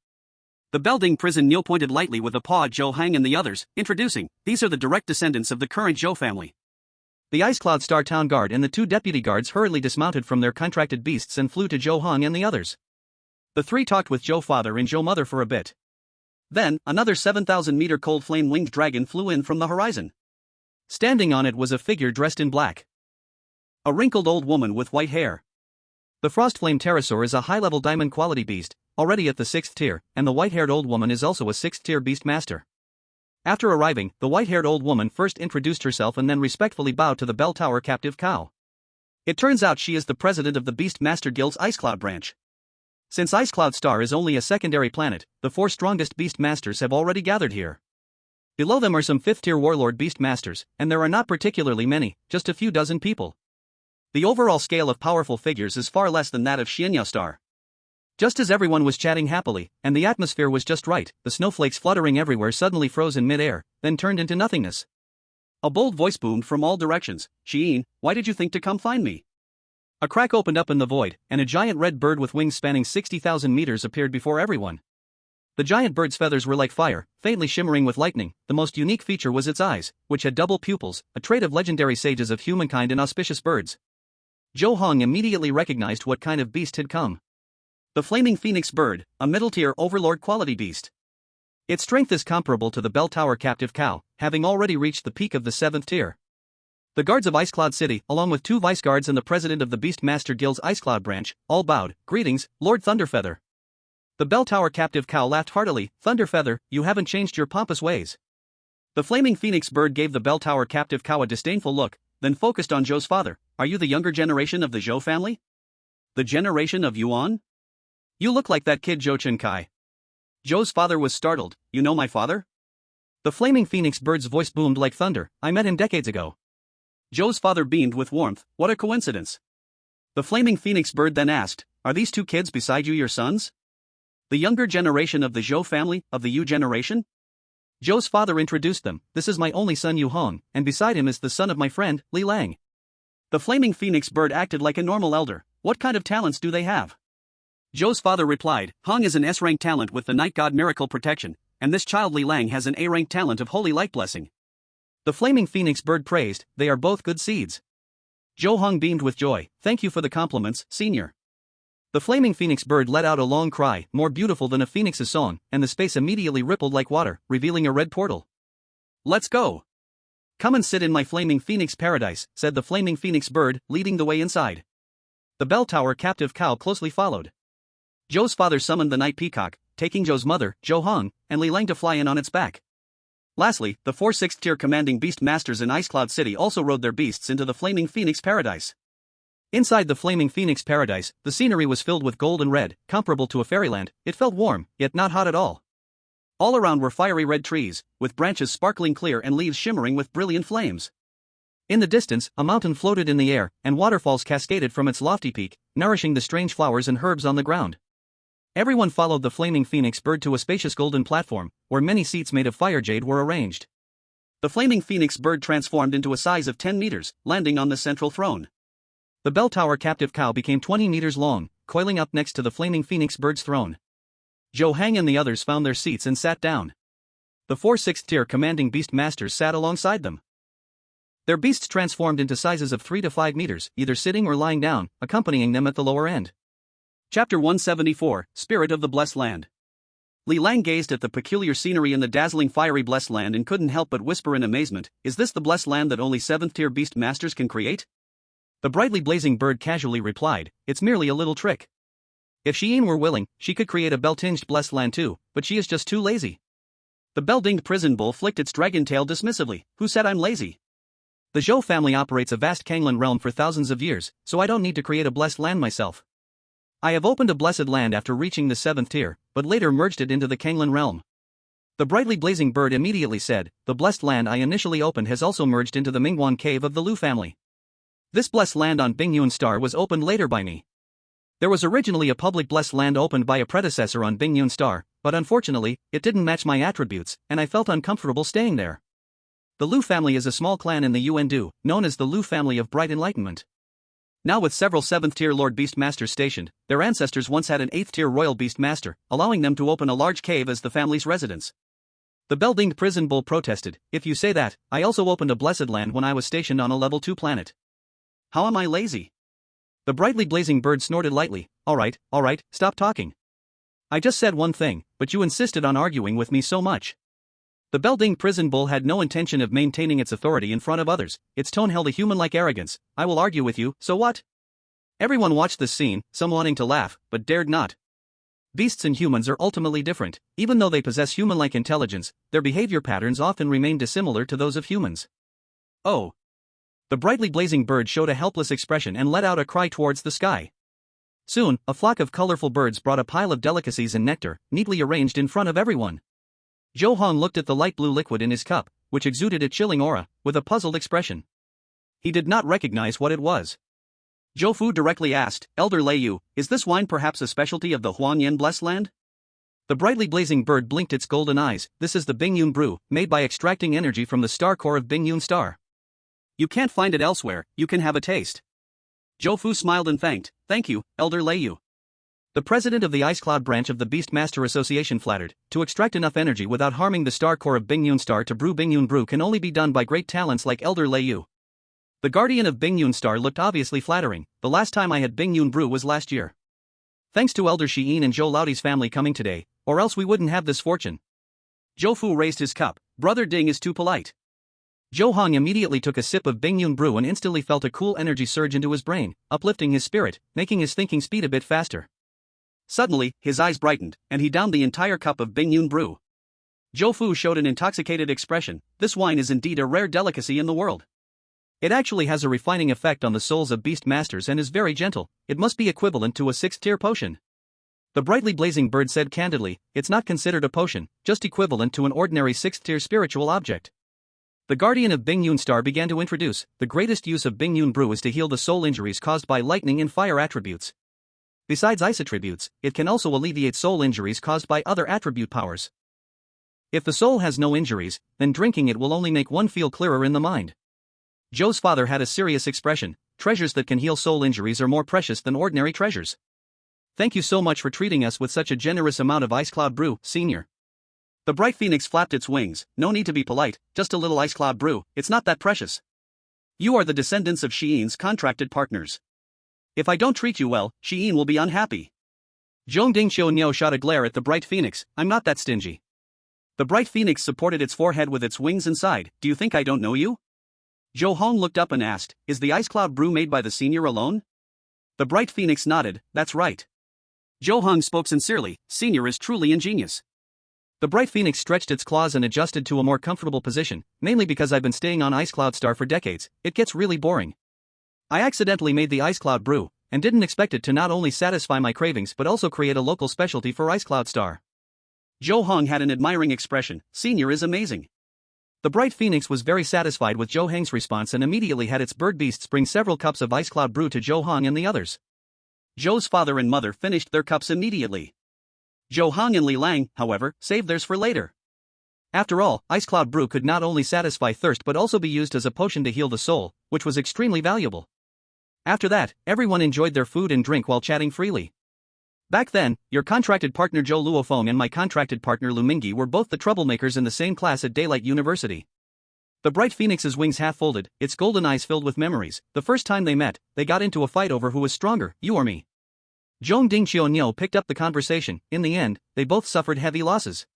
The Belding Prison Nyo pointed lightly with a paw at Zhou Heng and the others, introducing, these are the direct descendants of the current Zhou family. The Ice Cloud Star Town Guard and the 2 deputy guards hurriedly dismounted from their contracted beasts and flew to Zhou Heng and the others. The 3 talked with Zhou father and Zhou mother for a bit. Then, another 7,000-meter cold flame-winged dragon flew in from the horizon. Standing on it was a figure dressed in black. A wrinkled old woman with white hair. The Frostflame Pterosaur is a high-level diamond-quality beast, already at the 6th tier, and the white-haired old woman is also a 6th-tier beast master. After arriving, the white-haired old woman first introduced herself and then respectfully bowed to the Bell Tower captive cow. It turns out she is the president of the Beast Master Guild's Ice Cloud branch. Since Ice Cloud Star is only a secondary planet, the 4 strongest beast masters have already gathered here. Below them are some 5th-tier warlord beast masters, and there are not particularly many, just a few dozen people. The overall scale of powerful figures is far less than that of Xianyao Star. Just as everyone was chatting happily, and the atmosphere was just right, the snowflakes fluttering everywhere suddenly froze in mid-air, then turned into nothingness. A bold voice boomed from all directions. Sheen, why did you think to come find me? A crack opened up in the void, and a giant red bird with wings spanning 60,000 meters appeared before everyone. The giant bird's feathers were like fire, faintly shimmering with lightning. The most unique feature was its eyes, which had double pupils, a trait of legendary sages of humankind and auspicious birds. Zhou Heng immediately recognized what kind of beast had come. The flaming phoenix bird, a middle-tier overlord quality beast. Its strength is comparable to the bell tower captive cow, having already reached the peak of the 7th tier. The guards of Icecloud City, along with 2 vice guards and the president of the Beast Master Guild's Icecloud branch, all bowed. Greetings, Lord Thunderfeather. The bell tower captive cow laughed heartily. Thunderfeather, you haven't changed your pompous ways. The flaming phoenix bird gave the bell tower captive cow a disdainful look, then focused on Zhou's father. Are you the younger generation of the Zhou family? The generation of Yuan? You look like that kid Zhou Chenkai. Zhou's father was startled. You know my father? The flaming phoenix bird's voice boomed like thunder. I met him decades ago. Zhou's father beamed with warmth. What a coincidence. The flaming phoenix bird then asked, are these 2 kids beside you your sons? The younger generation of the Zhou family, of the Yu generation? Zhou's father introduced them. This is my only son Yu Hong, and beside him is the son of my friend, Li Lang. The flaming phoenix bird acted like a normal elder. What kind of talents do they have? Zhou's father replied, Hong is an S-rank talent with the Night God Miracle Protection, and this child Li Lang has an A-rank talent of Holy Light Blessing. The flaming phoenix bird praised, they are both good seeds. Zhou Heng beamed with joy. Thank you for the compliments, senior. The flaming phoenix bird let out a long cry, more beautiful than a phoenix's song, and the space immediately rippled like water, revealing a red portal. Let's go. Come and sit in my flaming phoenix paradise, said the flaming phoenix bird, leading the way inside. The bell tower captive cow closely followed. Zhou's father summoned the night peacock, taking Zhou's mother, Zhou Heng, and Li Lang to fly in on its back. Lastly, the 4 6th-tier commanding beast masters in Icecloud City also rode their beasts into the flaming phoenix paradise. Inside the flaming phoenix paradise, the scenery was filled with gold and red, comparable to a fairyland. It felt warm, yet not hot at all. All around were fiery red trees, with branches sparkling clear and leaves shimmering with brilliant flames. In the distance, a mountain floated in the air, and waterfalls cascaded from its lofty peak, nourishing the strange flowers and herbs on the ground. Everyone followed the flaming phoenix bird to a spacious golden platform, where many seats made of fire jade were arranged. The flaming phoenix bird transformed into a size of 10 meters, landing on the central throne. The bell tower captive cow became 20 meters long, coiling up next to the flaming phoenix bird's throne. Zhou Heng and the others found their seats and sat down. The 4 6th-tier commanding beast masters sat alongside them. Their beasts transformed into sizes of 3 to 5 meters, either sitting or lying down, accompanying them at the lower end. Chapter 174, Spirit of the Blessed Land. Li Lang gazed at the peculiar scenery in the dazzling fiery blessed land and couldn't help but whisper in amazement, is this the blessed land that only 7th-tier beast masters can create? The brightly blazing bird casually replied, it's merely a little trick. If Sheen were willing, she could create a bell-tinged blessed land too, but she is just too lazy. The bell-dinged prison bull flicked its dragon tail dismissively. Who said I'm lazy? The Zhou family operates a vast Kanglan realm for thousands of years, so I don't need to create a blessed land myself. I have opened a blessed land after reaching the 7th tier, but later merged it into the Kanglan realm. The brightly blazing bird immediately said, the blessed land I initially opened has also merged into the Mingguan cave of the Lu family. This blessed land on Bingyun Star was opened later by me. There was originally a public blessed land opened by a predecessor on Bingyun Star, but unfortunately, it didn't match my attributes, and I felt uncomfortable staying there. The Lu family is a small clan in the Yuandu, known as the Lu family of Bright Enlightenment. Now with several 7th-tier Lord Beastmasters stationed, their ancestors once had an 8th-tier Royal Beastmaster, allowing them to open a large cave as the family's residence. The bell-dinged prison bull protested, if you say that, I also opened a blessed land when I was stationed on a level 2 planet. How am I lazy? The brightly blazing bird snorted lightly, alright, stop talking. I just said one thing, but you insisted on arguing with me so much. The bell-dinged prison bull had no intention of maintaining its authority in front of others, its tone held a human-like arrogance, I will argue with you, so what? Everyone watched this scene, some wanting to laugh, but dared not. Beasts and humans are ultimately different, even though they possess human-like intelligence, their behavior patterns often remain dissimilar to those of humans. Oh. The brightly blazing bird showed a helpless expression and let out a cry towards the sky. Soon, a flock of colorful birds brought a pile of delicacies and nectar, neatly arranged in front of everyone. Zhou Heng looked at the light blue liquid in his cup, which exuded a chilling aura, with a puzzled expression. He did not recognize what it was. Zhou Fu directly asked, Elder Lei Yu, is this wine perhaps a specialty of the Huangyan Blessed Land? The brightly blazing bird blinked its golden eyes. This is the Bingyun brew, made by extracting energy from the star core of Bingyun star. You can't find it elsewhere, you can have a taste. Zhou Fu smiled and thank you, Elder Lei Yu. The president of the Ice Cloud branch of the Beastmaster Association flattered, to extract enough energy without harming the star core of Bingyun star to brew Bingyun brew can only be done by great talents like Elder Lei Yu. The guardian of Bingyun star looked obviously flattering. The last time I had Bingyun brew was last year. Thanks to Elder Shi'in and Zhou Laodi's family coming today, or else we wouldn't have this fortune. Zhou Fu raised his cup. Brother Ding is too polite. Zhou Heng immediately took a sip of Bingyun brew and instantly felt a cool energy surge into his brain, uplifting his spirit, making his thinking speed a bit faster. Suddenly, his eyes brightened, and he downed the entire cup of Bingyun brew. Zhou Fu showed an intoxicated expression. This wine is indeed a rare delicacy in the world. It actually has a refining effect on the souls of beast masters and is very gentle. It must be equivalent to a 6th-tier potion. The brightly blazing bird said candidly, it's not considered a potion, just equivalent to an ordinary 6th-tier spiritual object. The guardian of Bingyun star began to introduce, the greatest use of Bingyun brew is to heal the soul injuries caused by lightning and fire attributes. Besides ice attributes, it can also alleviate soul injuries caused by other attribute powers. If the soul has no injuries, then drinking it will only make one feel clearer in the mind. Zhou's father had a serious expression. Treasures that can heal soul injuries are more precious than ordinary treasures. Thank you so much for treating us with such a generous amount of Ice Cloud brew, senior. The bright phoenix flapped its wings. No need to be polite, just a little Ice Cloud brew, it's not that precious. You are the descendants of Shi'in's contracted partners. If I don't treat you well, Shi'in will be unhappy. Zhong Dingqiu Niu shot a glare at the bright phoenix. I'm not that stingy. The bright phoenix supported its forehead with its wings and sighed. Do you think I don't know you? Zhou Heng looked up and asked, is the Ice Cloud brew made by the senior alone? The bright phoenix nodded, that's right. Zhou Heng spoke sincerely, senior is truly ingenious. The bright phoenix stretched its claws and adjusted to a more comfortable position, mainly because I've been staying on Ice Cloud Star for decades, it gets really boring. I accidentally made the Ice Cloud brew, and didn't expect it to not only satisfy my cravings but also create a local specialty for Ice Cloud Star. Zhou Heng had an admiring expression, senior is amazing. The bright phoenix was very satisfied with Zhou Heng's response and immediately had its bird beasts bring several cups of Ice Cloud brew to Zhou Heng and the others. Zhou's father and mother finished their cups immediately. Zhou Heng and Li Lang, however, saved theirs for later. After all, Ice Cloud brew could not only satisfy thirst but also be used as a potion to heal the soul, which was extremely valuable. After that, everyone enjoyed their food and drink while chatting freely. Back then, your contracted partner Zhou Luofeng and my contracted partner Lu Mingyi were both the troublemakers in the same class at Daylight University. The bright phoenix's wings half-folded, its golden eyes filled with memories. The first time they met, they got into a fight over who was stronger, you or me. Zhong Dingqiu picked up the conversation. In the end, they both suffered heavy losses.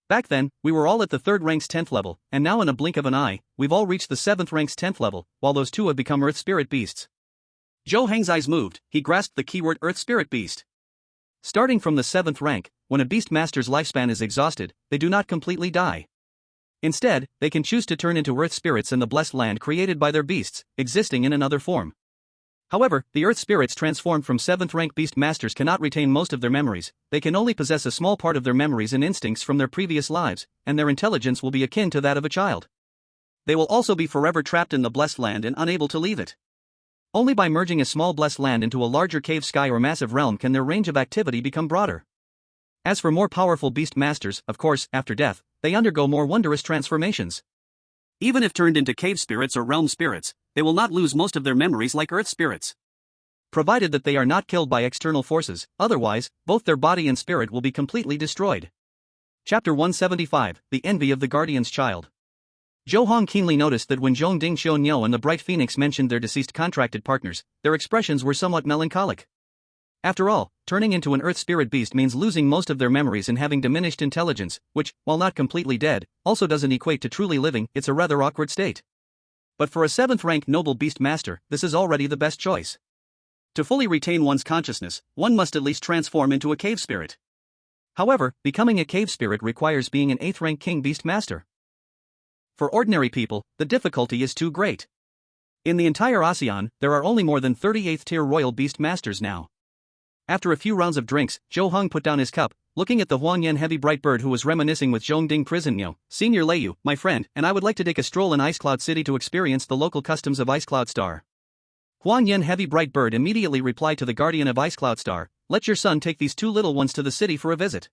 Back then, we were all at the 3rd rank's 10th level, and now in a blink of an eye, we've all reached the 7th rank's 10th level, while those two have become Earth Spirit Beasts. Zhou Heng's eyes moved, he grasped the keyword Earth Spirit Beast. Starting from the 7th rank, when a beast master's lifespan is exhausted, they do not completely die. Instead, they can choose to turn into Earth spirits in the blessed land created by their beasts, existing in another form. However, the Earth spirits transformed from 7th rank beast masters cannot retain most of their memories, they can only possess a small part of their memories and instincts from their previous lives, and their intelligence will be akin to that of a child. They will also be forever trapped in the blessed land and unable to leave it. Only by merging a small blessed land into a larger cave sky or massive realm can their range of activity become broader. As for more powerful beast masters, of course, after death, they undergo more wondrous transformations. Even if turned into cave spirits or realm spirits, they will not lose most of their memories like earth spirits. Provided that they are not killed by external forces, otherwise, both their body and spirit will be completely destroyed. Chapter 175, The Envy of the Guardian's Child. Zhou Heng keenly noticed that when Zhong Dingqiu and the Bright Phoenix mentioned their deceased contracted partners, their expressions were somewhat melancholic. After all, turning into an Earth Spirit Beast means losing most of their memories and having diminished intelligence, which, while not completely dead, also doesn't equate to truly living. It's a rather awkward state. But for a 7th rank noble beast master, this is already the best choice. To fully retain one's consciousness, one must at least transform into a cave spirit. However, becoming a cave spirit requires being an 8th rank king beast master. For ordinary people, the difficulty is too great. In the entire ASEAN, there are only more than 38th tier royal beast masters now. After a few rounds of drinks, Zhou Heng put down his cup, looking at the Huangyan heavy bright bird who was reminiscing with Zhongding Prison. Senior Lei Yu, my friend, and I would like to take a stroll in Ice Cloud City to experience the local customs of Ice Cloud Star. Huang Yan Heavy Bright Bird immediately replied to the guardian of Ice Cloud Star, "Let your son take these two little ones to the city for a visit."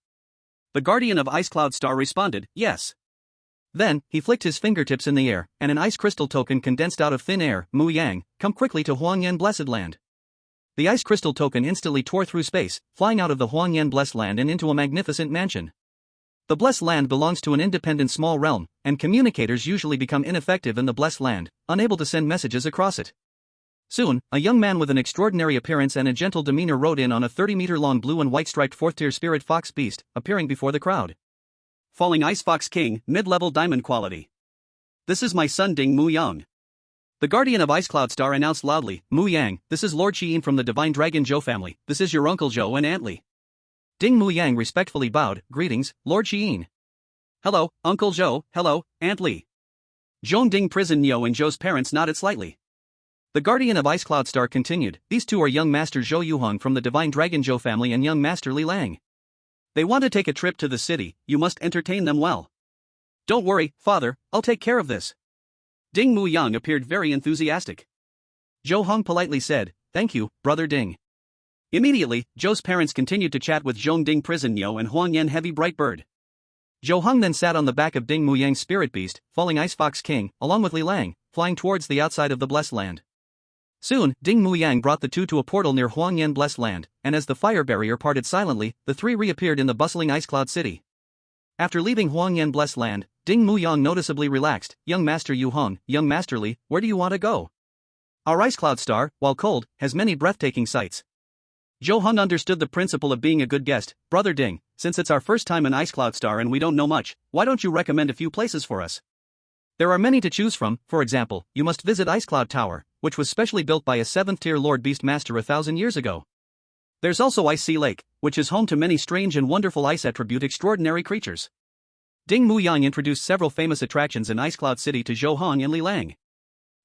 The guardian of Ice Cloud Star responded, "Yes." Then, he flicked his fingertips in the air, and an ice crystal token condensed out of thin air. "Mu Yang, come quickly to Huang Yan Blessed Land." The ice crystal token instantly tore through space, flying out of the Huang Yan Blessed Land and into a magnificent mansion. The Blessed Land belongs to an independent small realm, and communicators usually become ineffective in the Blessed Land, unable to send messages across it. Soon, a young man with an extraordinary appearance and a gentle demeanor rode in on a 30-meter-long blue and white-striped 4th-tier spirit fox beast, appearing before the crowd. Falling Ice Fox King, mid-level diamond quality. "This is my son Ding Mu Yang." The guardian of Ice Cloud Star announced loudly, "Mu Yang, this is Lord Xiyin from the Divine Dragon Zhou family. This is your uncle Zhou and Aunt Li." Ding Mu Yang respectfully bowed, "Greetings, Lord Xiyin." "Hello, Uncle Zhou, hello, Aunt Li." Zhong Ding Prison Nyo and Zhou's parents nodded slightly. The guardian of Ice Cloud Star continued, "These two are young Master Zhou Yuheng from the Divine Dragon Zhou family and young Master Li Lang. They want to take a trip to the city, you must entertain them well." "Don't worry, father, I'll take care of this." Ding Mu Yang appeared very enthusiastic. Zhou Heng politely said, "Thank you, brother Ding." Immediately, Zhou's parents continued to chat with Zhong Ding Prison Nyo and Huang Yan Heavy Bright Bird. Zhou Heng then sat on the back of Ding Mu Yang's spirit beast, Falling Ice Fox King, along with Li Lang, flying towards the outside of the Blessed Land. Soon, Ding Mu Yang brought the two to a portal near Huang Yan Blessed Land, and as the fire barrier parted silently, the three reappeared in the bustling Ice Cloud City. After leaving Huang Yan Blessed Land, Ding Mu Yang noticeably relaxed. "Young Master Yu Heng, young Master Li, where do you want to go? Our Ice Cloud Star, while cold, has many breathtaking sights." Zhou Heng understood the principle of being a good guest. "Brother Ding, since it's our first time in Ice Cloud Star and we don't know much, why don't you recommend a few places for us?" "There are many to choose from. For example, you must visit Ice Cloud Tower, which was specially built by a 7th-tier Lord Beast Master 1,000 years ago. There's also Ice Sea Lake, which is home to many strange and wonderful ice attribute extraordinary creatures." Ding Mu Yang introduced several famous attractions in Ice Cloud City to Zhou Heng and Li Lang.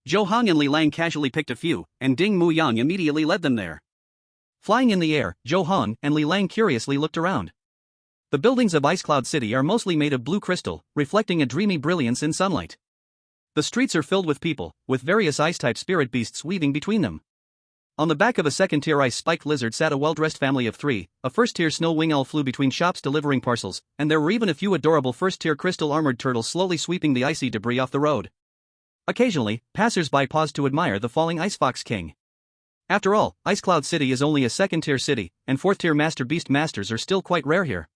Zhou Heng and Li Lang casually picked a few, and Ding Mu Yang immediately led them there. Flying in the air, Zhou Heng and Li Lang curiously looked around. The buildings of Ice Cloud City are mostly made of blue crystal, reflecting a dreamy brilliance in sunlight. The streets are filled with people, with various ice-type spirit beasts weaving between them. On the back of a 2nd-tier ice-spiked lizard sat a well-dressed family of 3, a 1st-tier snow wing owl flew between shops delivering parcels, and there were even a few adorable 1st-tier crystal-armored turtles slowly sweeping the icy debris off the road. Occasionally, passers-by paused to admire the falling Ice Fox King. After all, Ice Cloud City is only a 2nd-tier city, and 4th-tier Master Beast Masters are still quite rare here.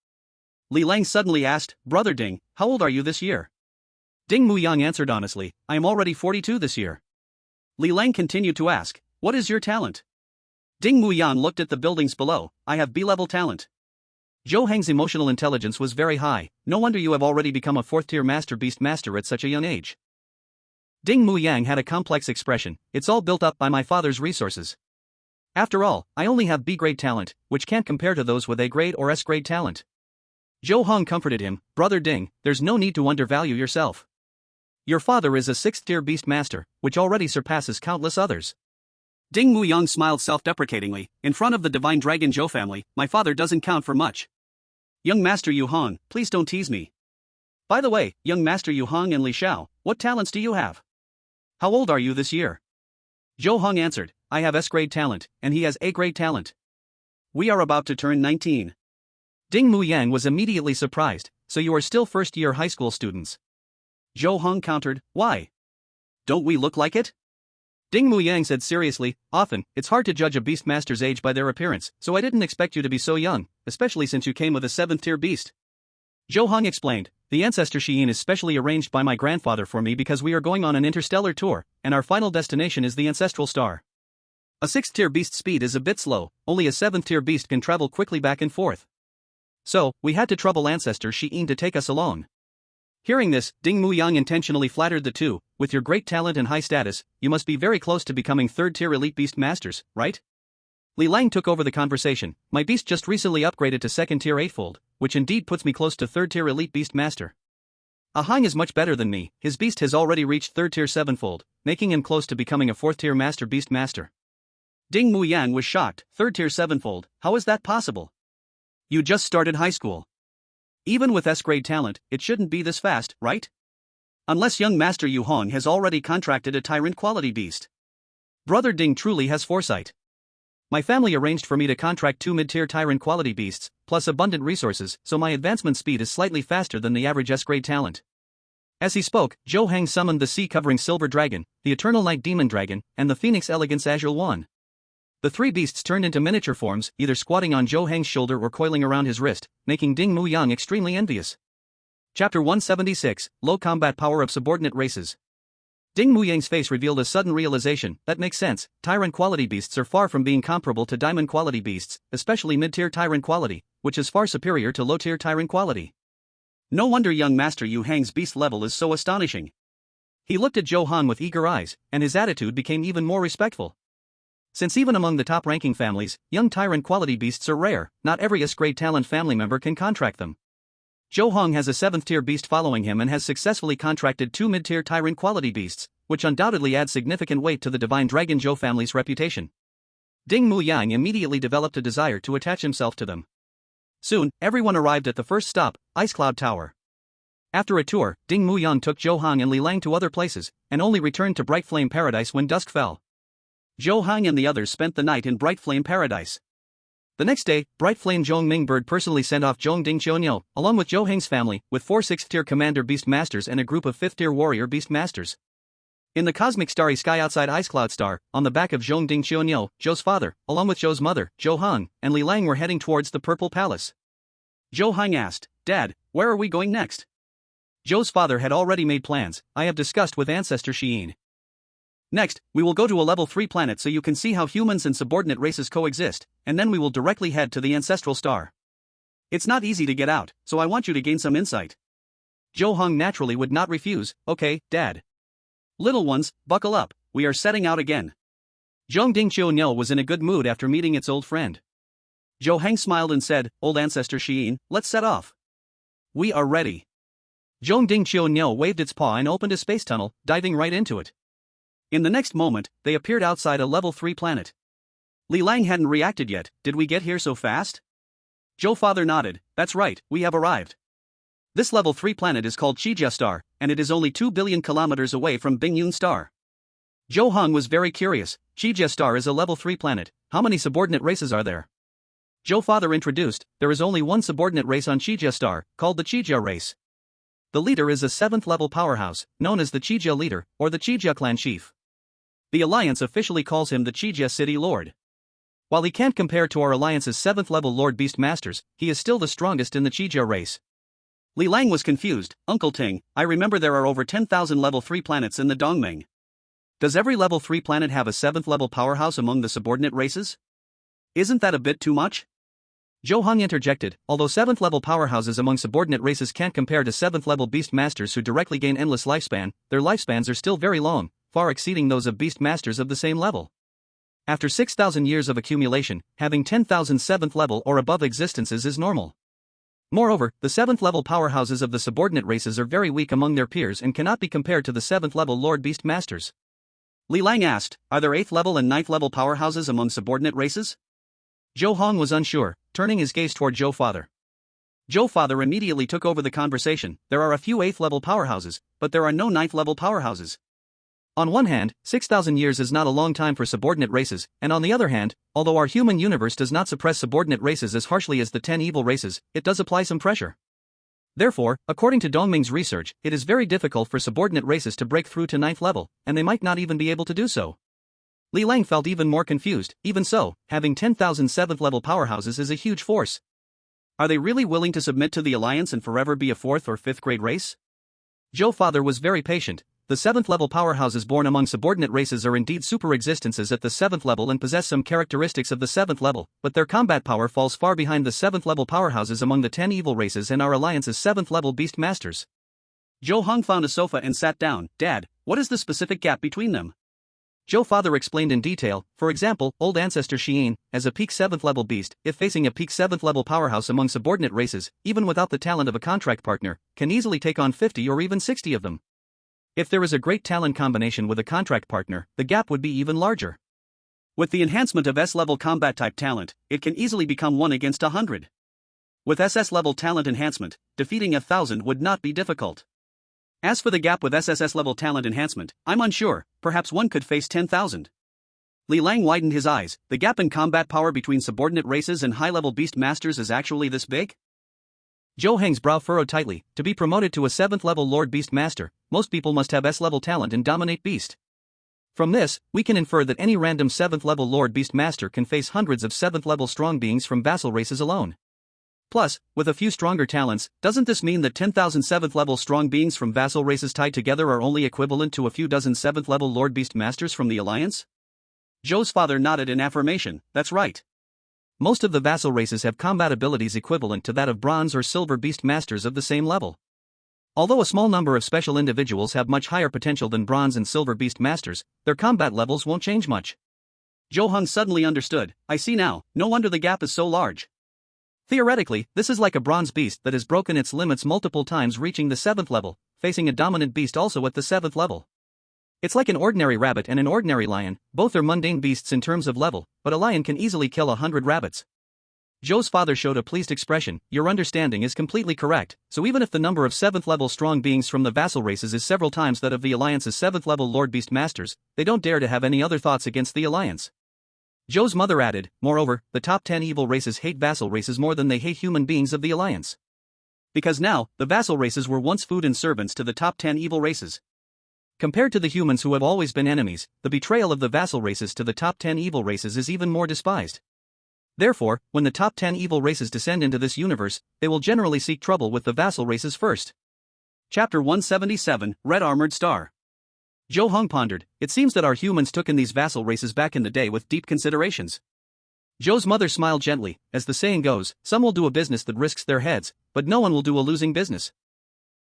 Li Lang suddenly asked, "Brother Ding, how old are you this year?" Ding Mu Yang answered honestly, "I am already 42 this year." Li Lang continued to ask, "What is your talent?" Ding Mu Yang looked at the buildings below. "I have B-level talent." Zhou Heng's emotional intelligence was very high. "No wonder you have already become a 4th-tier Master Beast Master at such a young age." Ding Mu Yang had a complex expression. "It's all built up by my father's resources. After all, I only have B-grade talent, which can't compare to those with A-grade or S-grade talent." Zhou Heng comforted him, "Brother Ding, there's no need to undervalue yourself. Your father is a 6th-tier Beast Master, which already surpasses countless others." Ding Mu Yang smiled self-deprecatingly. "In front of the Divine Dragon Zhou family, my father doesn't count for much. Young Master Yu Heng, please don't tease me. By the way, young Master Yu Heng and Li Xiao, what talents do you have? How old are you this year?" Zhou Heng answered, "I have S-grade talent, and he has A-grade talent. We are about to turn 19. Ding Mu Yang was immediately surprised. "So you are still first-year high school students?" Zhou Heng countered, "Why? Don't we look like it?" Ding Mu Yang said seriously, "Often, it's hard to judge a Beastmaster's age by their appearance, so I didn't expect you to be so young, especially since you came with a 7th-tier beast." Zhou Heng explained, "The ancestor Xiyin is specially arranged by my grandfather for me because we are going on an interstellar tour, and our final destination is the ancestral star. A 6th-tier beast's speed is a bit slow, only a 7th-tier beast can travel quickly back and forth. So, we had to trouble ancestor Xiyin to take us along." Hearing this, Ding Mu Yang intentionally flattered the two. "With your great talent and high status, you must be very close to becoming 3rd-tier elite beast masters, right?" Li Lang took over the conversation. "My beast just recently upgraded to 2nd-tier 8-fold, which indeed puts me close to 3rd-tier elite beast master. A Heng is much better than me. His beast has already reached 3rd-tier 7-fold, making him close to becoming a 4th-tier master beast master." Ding Mu Yang was shocked. 3rd-tier 7-fold, how is that possible? You just started high school. Even with S-grade talent, it shouldn't be this fast, right? Unless young Master Yu Heng has already contracted a tyrant quality beast. Brother Ding truly has foresight. My family arranged for me to contract 2 mid-tier tyrant quality beasts, plus abundant resources, so my advancement speed is slightly faster than the average S-grade talent. As he spoke, Zhou Heng summoned the sea-covering silver dragon, the eternal night demon dragon, and the Phoenix Azure Luan. The 3 beasts turned into miniature forms, either squatting on Zhou Heng's shoulder or coiling around his wrist, making Ding Muyang extremely envious. Chapter 176, Low Combat Power of Subordinate Races. Ding Muyang's face revealed a sudden realization. That makes sense. Tyrant quality beasts are far from being comparable to diamond quality beasts, especially mid-tier tyrant quality, which is far superior to low-tier tyrant quality. No wonder young Master Zhou Heng's beast level is so astonishing. He looked at Zhou Heng with eager eyes, and his attitude became even more respectful. Since even among the top-ranking families, young tyrant quality beasts are rare, not every S-grade talent family member can contract them. Zhou Heng has a 7th-tier beast following him and has successfully contracted 2 mid-tier tyrant quality beasts, which undoubtedly adds significant weight to the divine dragon Zhou family's reputation. Ding Muyang immediately developed a desire to attach himself to them. Soon, everyone arrived at the first stop, Ice Cloud Tower. After a tour, Ding Muyang took Zhou Heng and Li Lang to other places, and only returned to Bright Flame Paradise when dusk fell. Zhou Heng and the others spent the night in Bright Flame Paradise. The next day, Bright Flame Zhong Mingbird personally sent off Zhong Ding Qiunyou, along with Zhou Heng's family, with 4 6th-tier Commander Beast Masters and a group of 5th-tier Warrior Beast Masters. In the cosmic starry sky outside Ice Cloud Star, on the back of Zhong Ding Qiunyou, Zhou's father, along with Zhou's mother, Zhou Heng, and Li Lang were heading towards the Purple Palace. Zhou Heng asked, "Dad, where are we going next?" Zhou's father had already made plans. "I have discussed with Ancestor Xiyin. Next, we will go to a level 3 planet so you can see how humans and subordinate races coexist, and then we will directly head to the Ancestral Star. It's not easy to get out, so I want you to gain some insight." Zhou Heng naturally would not refuse. "Okay, Dad. Little ones, buckle up, we are setting out again." Zhong Ding Qiunyou was in a good mood after meeting its old friend. Zhou Heng smiled and said, "Old Ancestor Xiyin, let's set off." "We are ready." Zhong Ding Qiunyou waved its paw and opened a space tunnel, diving right into it. In the next moment, they appeared outside a level 3 planet. Li Lang hadn't reacted yet. "Did we get here so fast?" Zhou father nodded. "That's right, we have arrived. This level 3 planet is called Qijia Star, and it is only 2 billion kilometers away from Bingyun Star." Zhou Heng was very curious. Qijia Star is a level 3 planet. How many subordinate races are there? Zhou father introduced. There is only one subordinate race on Qijia Star, called the Qijia race. The leader is a 7th level powerhouse, known as the Qijia leader, or the Qijia clan chief. The Alliance officially calls him the Qijia City Lord. While he can't compare to our Alliance's 7th level Lord Beast Masters, he is still the strongest in the Qijia race. Li Lang was confused. "Uncle Ting, I remember there are over 10,000 level 3 planets in the Dongming. Does every level 3 planet have a 7th level powerhouse among the subordinate races? Isn't that a bit too much?" Zhou Heng interjected. "Although 7th level powerhouses among subordinate races can't compare to 7th level beast masters who directly gain endless lifespan, their lifespans are still very long, far exceeding those of beast masters of the same level. After 6,000 years of accumulation, having 10,000 7th level or above existences is normal. Moreover, the 7th level powerhouses of the subordinate races are very weak among their peers and cannot be compared to the 7th level Lord Beast Masters." Li Lang asked, "Are there 8th level and 9th level powerhouses among subordinate races?" Zhou Heng was unsure, turning his gaze toward Zhou father. Zhou father immediately took over the conversation. "There are a few 8th level powerhouses, but there are no 9th level powerhouses. On one hand, 6,000 years is not a long time for subordinate races, and on the other hand, although our human universe does not suppress subordinate races as harshly as the 10 evil races, it does apply some pressure. Therefore, according to Dongming's research, it is very difficult for subordinate races to break through to 9th level, and they might not even be able to do so." Li Lang felt even more confused. Even so, having 10,000 7th level powerhouses is a huge force. Are they really willing to submit to the Alliance and forever be a 4th or 5th grade race? Zhou father was very patient. The 7th level powerhouses born among subordinate races are indeed super existences at the 7th level and possess some characteristics of the 7th level, but their combat power falls far behind the 7th level powerhouses among the 10 evil races and our Alliance's 7th level beast masters. Zhou Heng found a sofa and sat down. "Dad, what is the specific gap between them?" Zhou father explained in detail. "For example, old ancestor Xiyin, as a peak 7th level beast, if facing a peak 7th level powerhouse among subordinate races, even without the talent of a contract partner, can easily take on 50 or even 60 of them. If there is a great talent combination with a contract partner, the gap would be even larger. With the enhancement of S-level combat type talent, it can easily become 1 against 100. With SS-level talent enhancement, defeating 1,000 would not be difficult. As for the gap with SSS level talent enhancement, I'm unsure, perhaps one could face 10,000. Li Lang widened his eyes. The gap in combat power between subordinate races and high-level beast masters is actually this big? Zhou Heng's brow furrowed tightly. To be promoted to a 7th level Lord Beast Master, most people must have S-level talent and dominate Beast. From this, we can infer that any random 7th level Lord Beast Master can face hundreds of 7th level strong beings from vassal races alone. Plus, with a few stronger talents, doesn't this mean that 10,000 7th level strong beings from vassal races tied together are only equivalent to a few dozen 7th level Lord Beast Masters from the Alliance? Zhou's father nodded in affirmation. That's right. Most of the vassal races have combat abilities equivalent to that of bronze or silver beast masters of the same level. Although a small number of special individuals have much higher potential than bronze and silver beast masters, their combat levels won't change much. Zhou Heng suddenly understood. I see now, no wonder the gap is so large. Theoretically, this is like a bronze beast that has broken its limits multiple times, reaching the 7th level, facing a dominant beast also at the 7th level. It's like an ordinary rabbit and an ordinary lion, both are mundane beasts in terms of level, but a lion can easily kill 100 rabbits. Zhou's father showed a pleased expression. Your understanding is completely correct, so even if the number of 7th level strong beings from the vassal races is several times that of the Alliance's 7th level Lord Beast Masters, they don't dare to have any other thoughts against the Alliance. Zhou's mother added, moreover, the top 10 evil races hate vassal races more than they hate human beings of the Alliance. Because now, the vassal races were once food and servants to the top 10 evil races. Compared to the humans who have always been enemies, the betrayal of the vassal races to the top 10 evil races is even more despised. Therefore, when the top 10 evil races descend into this universe, they will generally seek trouble with the vassal races first. Chapter 177, Red Armored Star. Zhou Heng pondered. It seems that our humans took in these vassal races back in the day with deep considerations. Zhou's mother smiled gently. As the saying goes, some will do a business that risks their heads, but no one will do a losing business.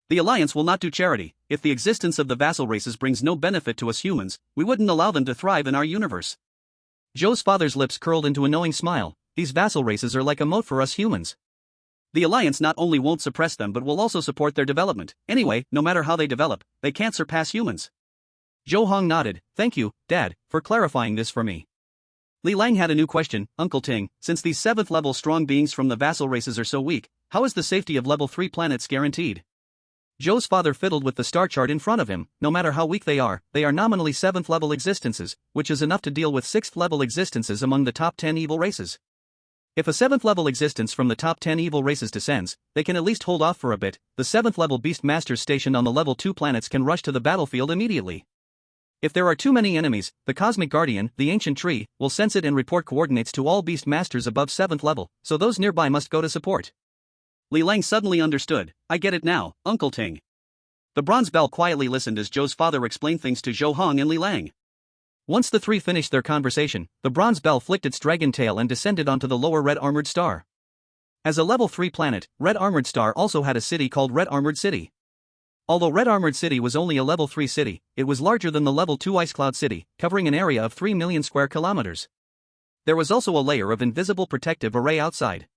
The Alliance will not do charity. If the existence of the vassal races brings no benefit to us humans, we wouldn't allow them to thrive in our universe. Zhou's father's lips curled into a knowing smile. These vassal races are like a moat for us humans. The Alliance not only won't suppress them but will also support their development. Anyway, no matter how they develop, they can't surpass humans. Zhou Heng nodded. Thank you, Dad, for clarifying this for me. Li Lang had a new question. Uncle Ting, since these 7th level strong beings from the vassal races are so weak, how is the safety of level 3 planets guaranteed? Zhou's father fiddled with the star chart in front of him. No matter how weak they are nominally 7th level existences, which is enough to deal with 6th level existences among the top 10 evil races. If a 7th level existence from the top 10 evil races descends, they can at least hold off for a bit. The 7th level beast masters stationed on the level 2 planets can rush to the battlefield immediately. If there are too many enemies, the Cosmic Guardian, the ancient tree, will sense it and report coordinates to all beast masters above 7th level, so those nearby must go to support. Li Lang suddenly understood. I get it now, Uncle Ting. The bronze bell quietly listened as Zhou's father explained things to Zhou Heng and Li Lang. Once the three finished their conversation, the bronze bell flicked its dragon tail and descended onto the lower Red Armored Star. As a level 3 planet, Red Armored Star also had a city called Red Armored City. Although Red Armored City was only a level 3 city, it was larger than the level 2 Ice Cloud City, covering an area of 3 million square kilometers. There was also a layer of invisible protective array outside.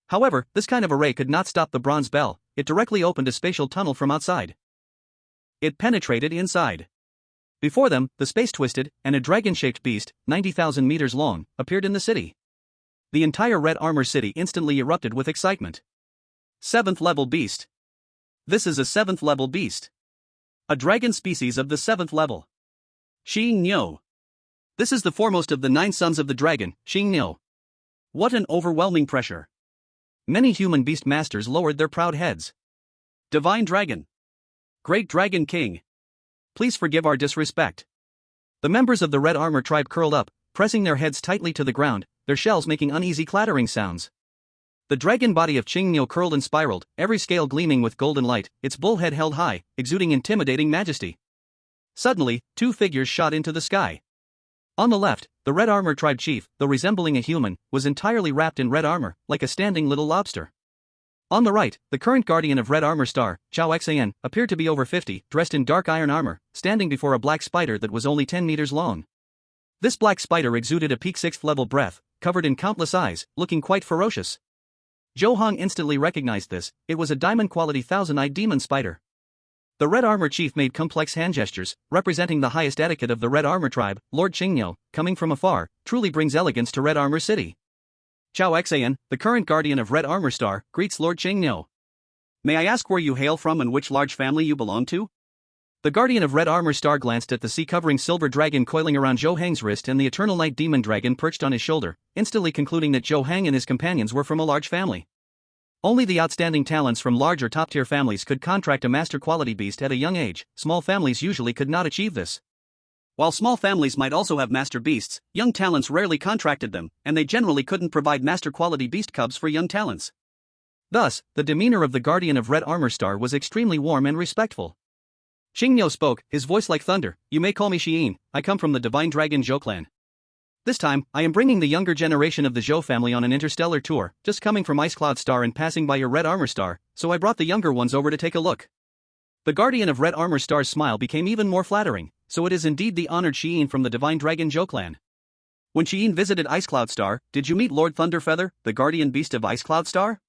However, this kind of array could not stop the bronze bell. It directly opened a spatial tunnel from outside. It penetrated inside. Before them, the space twisted, and a dragon-shaped beast, 90,000 meters long, appeared in the city. The entire Red Armor City instantly erupted with excitement. 7th level beast. This is a 7th level beast. A dragon species of the 7th level. Xing Niu. This is the foremost of the 9 sons of the dragon, Xing Niu. What an overwhelming pressure. Many human beast masters lowered their proud heads. Divine Dragon. Great Dragon King. Please forgive our disrespect. The members of the Red Armor tribe curled up, pressing their heads tightly to the ground, their shells making uneasy clattering sounds. The dragon body of Xing Niu curled and spiraled, every scale gleaming with golden light, its bullhead held high, exuding intimidating majesty. Suddenly, 2 figures shot into the sky. On the left, the Red Armor tribe chief, though resembling a human, was entirely wrapped in red armor, like a standing little lobster. On the right, the current guardian of Red Armor Star, Zhao Xan, appeared to be over 50, dressed in dark iron armor, standing before a black spider that was only 10 meters long. This black spider exuded a peak 6th level breath, covered in countless eyes, looking quite ferocious. Zhou Heng instantly recognized this. It was a diamond-quality thousand-eyed demon spider. The Red Armor chief made complex hand gestures, representing the highest etiquette of the Red Armor tribe. Lord Qingniu, coming from afar, truly brings elegance to Red Armor City. Zhao Xan, the current guardian of Red Armor Star, greets Lord Qingniu. May I ask where you hail from and which large family you belong to? The Guardian of Red Armor Star glanced at the sea-covering silver dragon coiling around Zhou Heng's wrist and the Eternal Night Demon Dragon perched on his shoulder, instantly concluding that Zhou Heng and his companions were from a large family. Only the outstanding talents from large or top-tier families could contract a master-quality beast at a young age. Small families usually could not achieve this. While small families might also have master beasts, young talents rarely contracted them, and they generally couldn't provide master-quality beast cubs for young talents. Thus, the demeanor of the Guardian of Red Armor Star was extremely warm and respectful. Qingniu spoke, his voice like thunder. You may call me Xiyin, I come from the Divine Dragon Zhou clan. This time, I am bringing the younger generation of the Zhou family on an interstellar tour, just coming from Ice Cloud Star and passing by your Red Armor Star, so I brought the younger ones over to take a look. The Guardian of Red Armor Star's smile became even more flattering, so it is indeed the honored Xiyin from the Divine Dragon Zhou clan. When Xiyin visited Ice Cloud Star, did you meet Lord Thunderfeather, the guardian beast of Ice Cloud Star?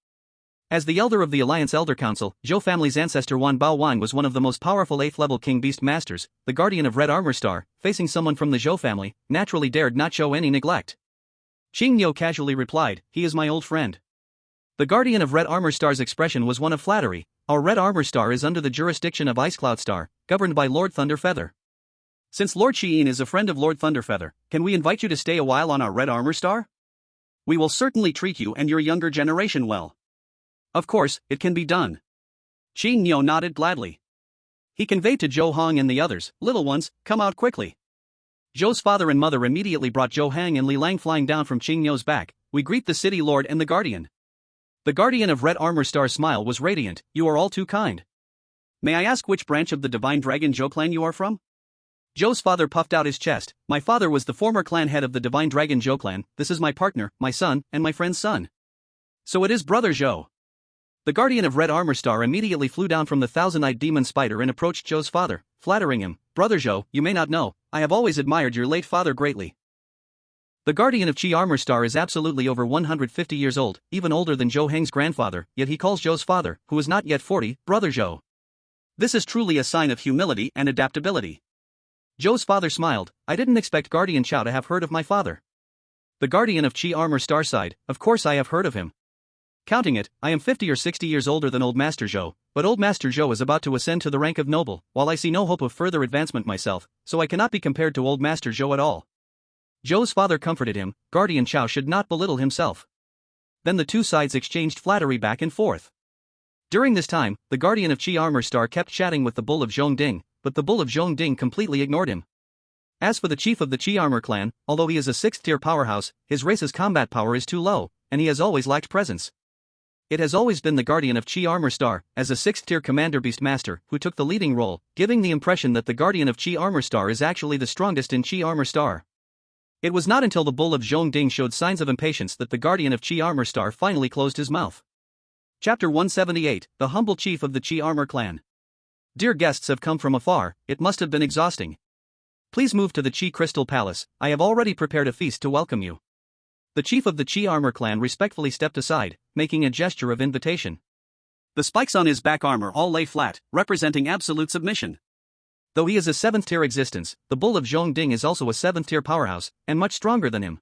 As the elder of the Alliance Elder Council, Zhou family's ancestor Wan Baowang was one of the most powerful 8th-level King Beast Masters. The Guardian of Red Armor Star, facing someone from the Zhou family, naturally dared not show any neglect. Qingniu casually replied, he is my old friend. The Guardian of Red Armor Star's expression was one of flattery. Our Red Armor Star is under the jurisdiction of Ice Cloud Star, governed by Lord Thunderfeather. Since Lord Xiyin is a friend of Lord Thunderfeather, can we invite you to stay a while on our Red Armor Star? We will certainly treat you and your younger generation well. Of course, it can be done. Qingniu nodded gladly. He conveyed to Zhou Heng and the others, little ones, come out quickly. Zhou's father and mother immediately brought Zhou Heng and Li Lang flying down from Qingniu's back. We greet the city lord and the guardian. The Guardian of Red Armor Star's smile was radiant. You are all too kind. May I ask which branch of the Divine Dragon Zhou clan you are from? Zhou's father puffed out his chest. My father was the former clan head of the Divine Dragon Zhou clan. This is my partner, my son, and my friend's son. So it is brother Zhou. The Guardian of Red Armor Star immediately flew down from the thousand-eyed demon spider and approached Zhou's father, flattering him. Brother Zhou, you may not know, I have always admired your late father greatly. The Guardian of Qi Armor Star is absolutely over 150 years old, even older than Zhou Heng's grandfather, yet he calls Zhou's father, who is not yet 40, brother Zhou. This is truly a sign of humility and adaptability. Zhou's father smiled. I didn't expect Guardian Chao to have heard of my father. The Guardian of Qi Armor Star sighed, of course I have heard of him. Counting it, I am 50 or 60 years older than Old Master Zhou, but Old Master Zhou is about to ascend to the rank of noble, while I see no hope of further advancement myself, so I cannot be compared to Old Master Zhou at all. Zhou's father comforted him, Guardian Chao should not belittle himself. Then the two sides exchanged flattery back and forth. During this time, the Guardian of Qi Armor Star kept chatting with the Bull of Zhongding, but the Bull of Zhongding completely ignored him. As for the chief of the Qi Armor clan, although he is a 6th-tier powerhouse, his race's combat power is too low, and he has always lacked presence. It has always been the Guardian of Qi Armor Star, as a 6th-tier Commander Beast Master, who took the leading role, giving the impression that the Guardian of Qi Armor Star is actually the strongest in Qi Armor Star. It was not until the Bull of Zhongding showed signs of impatience that the Guardian of Qi Armor Star finally closed his mouth. Chapter 178, The Humble Chief of the Qi Armor Clan. Dear guests have come from afar, it must have been exhausting. Please move to the Qi Crystal Palace, I have already prepared a feast to welcome you. The chief of the Qi Armor clan respectfully stepped aside, making a gesture of invitation. The spikes on his back armor all lay flat, representing absolute submission. Though he is a 7th-tier existence, the Bull of Zhongding is also a 7th-tier powerhouse, and much stronger than him.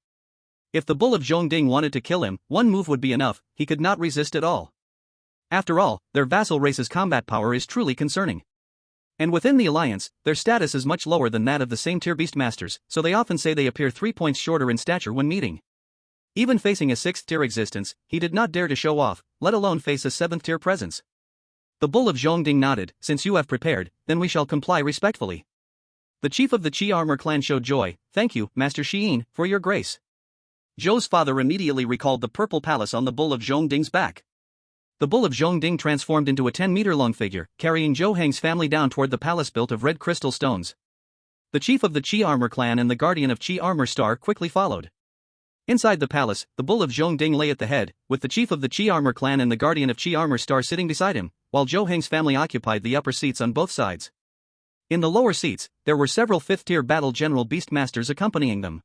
If the Bull of Zhongding wanted to kill him, one move would be enough, he could not resist at all. After all, their vassal race's combat power is truly concerning. And within the alliance, their status is much lower than that of the same tier beastmasters, so they often say they appear 3 points shorter in stature when meeting. Even facing a 6th-tier existence, he did not dare to show off, let alone face a 7th-tier presence. The Bull of Zhongding nodded, since you have prepared, then we shall comply respectfully. The chief of the Qi Armor clan showed joy. Thank you, Master Xiyin, for your grace. Zhou's father immediately recalled the purple palace on the Bull of Zhongding's back. The Bull of Zhongding transformed into a 10-meter-long figure, carrying Zhou Heng's family down toward the palace built of red crystal stones. The chief of the Qi Armor clan and the Guardian of Qi Armor Star quickly followed. Inside the palace, the Bull of Zhongding lay at the head, with the chief of the Qi Armor clan and the Guardian of Qi Armor Star sitting beside him, while Zhou Heng's family occupied the upper seats on both sides. In the lower seats, there were several 5th-tier battle general beastmasters accompanying them.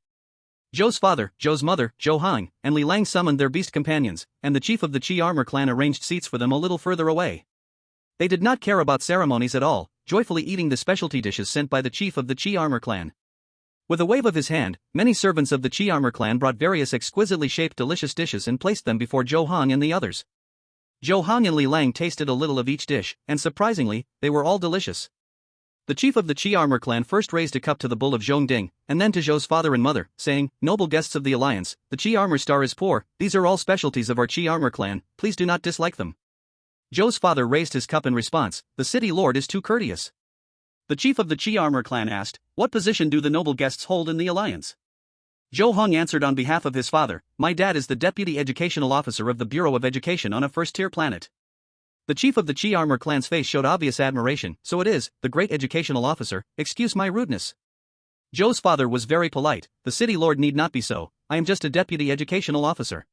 Zhou's father, Zhou's mother, Zhou Heng, and Li Lang summoned their beast companions, and the chief of the Qi Armor clan arranged seats for them a little further away. They did not care about ceremonies at all, joyfully eating the specialty dishes sent by the chief of the Qi Armor clan. With a wave of his hand, many servants of the Qi Armor clan brought various exquisitely shaped delicious dishes and placed them before Zhou Heng and the others. Zhou Heng and Li Lang tasted a little of each dish, and surprisingly, they were all delicious. The chief of the Qi armor clan first raised a cup to the bull of Zhou Heng, and then to Zhou's father and mother, saying, "Noble guests of the alliance, the Qi armor star is poor, these are all specialties of our Qi armor clan, please do not dislike them." Zhou's father raised his cup in response, "The city lord is too courteous." The chief of the Qi armor clan asked, "What position do the noble guests hold in the alliance?" Zhou Heng answered on behalf of his father, "My dad is the deputy educational officer of the Bureau of Education on a first-tier planet." The chief of the Qi armor clan's face showed obvious admiration, "So it is, the great educational officer, excuse my rudeness." Zhou's father was very polite, "The city lord need not be so, I am just a deputy educational officer."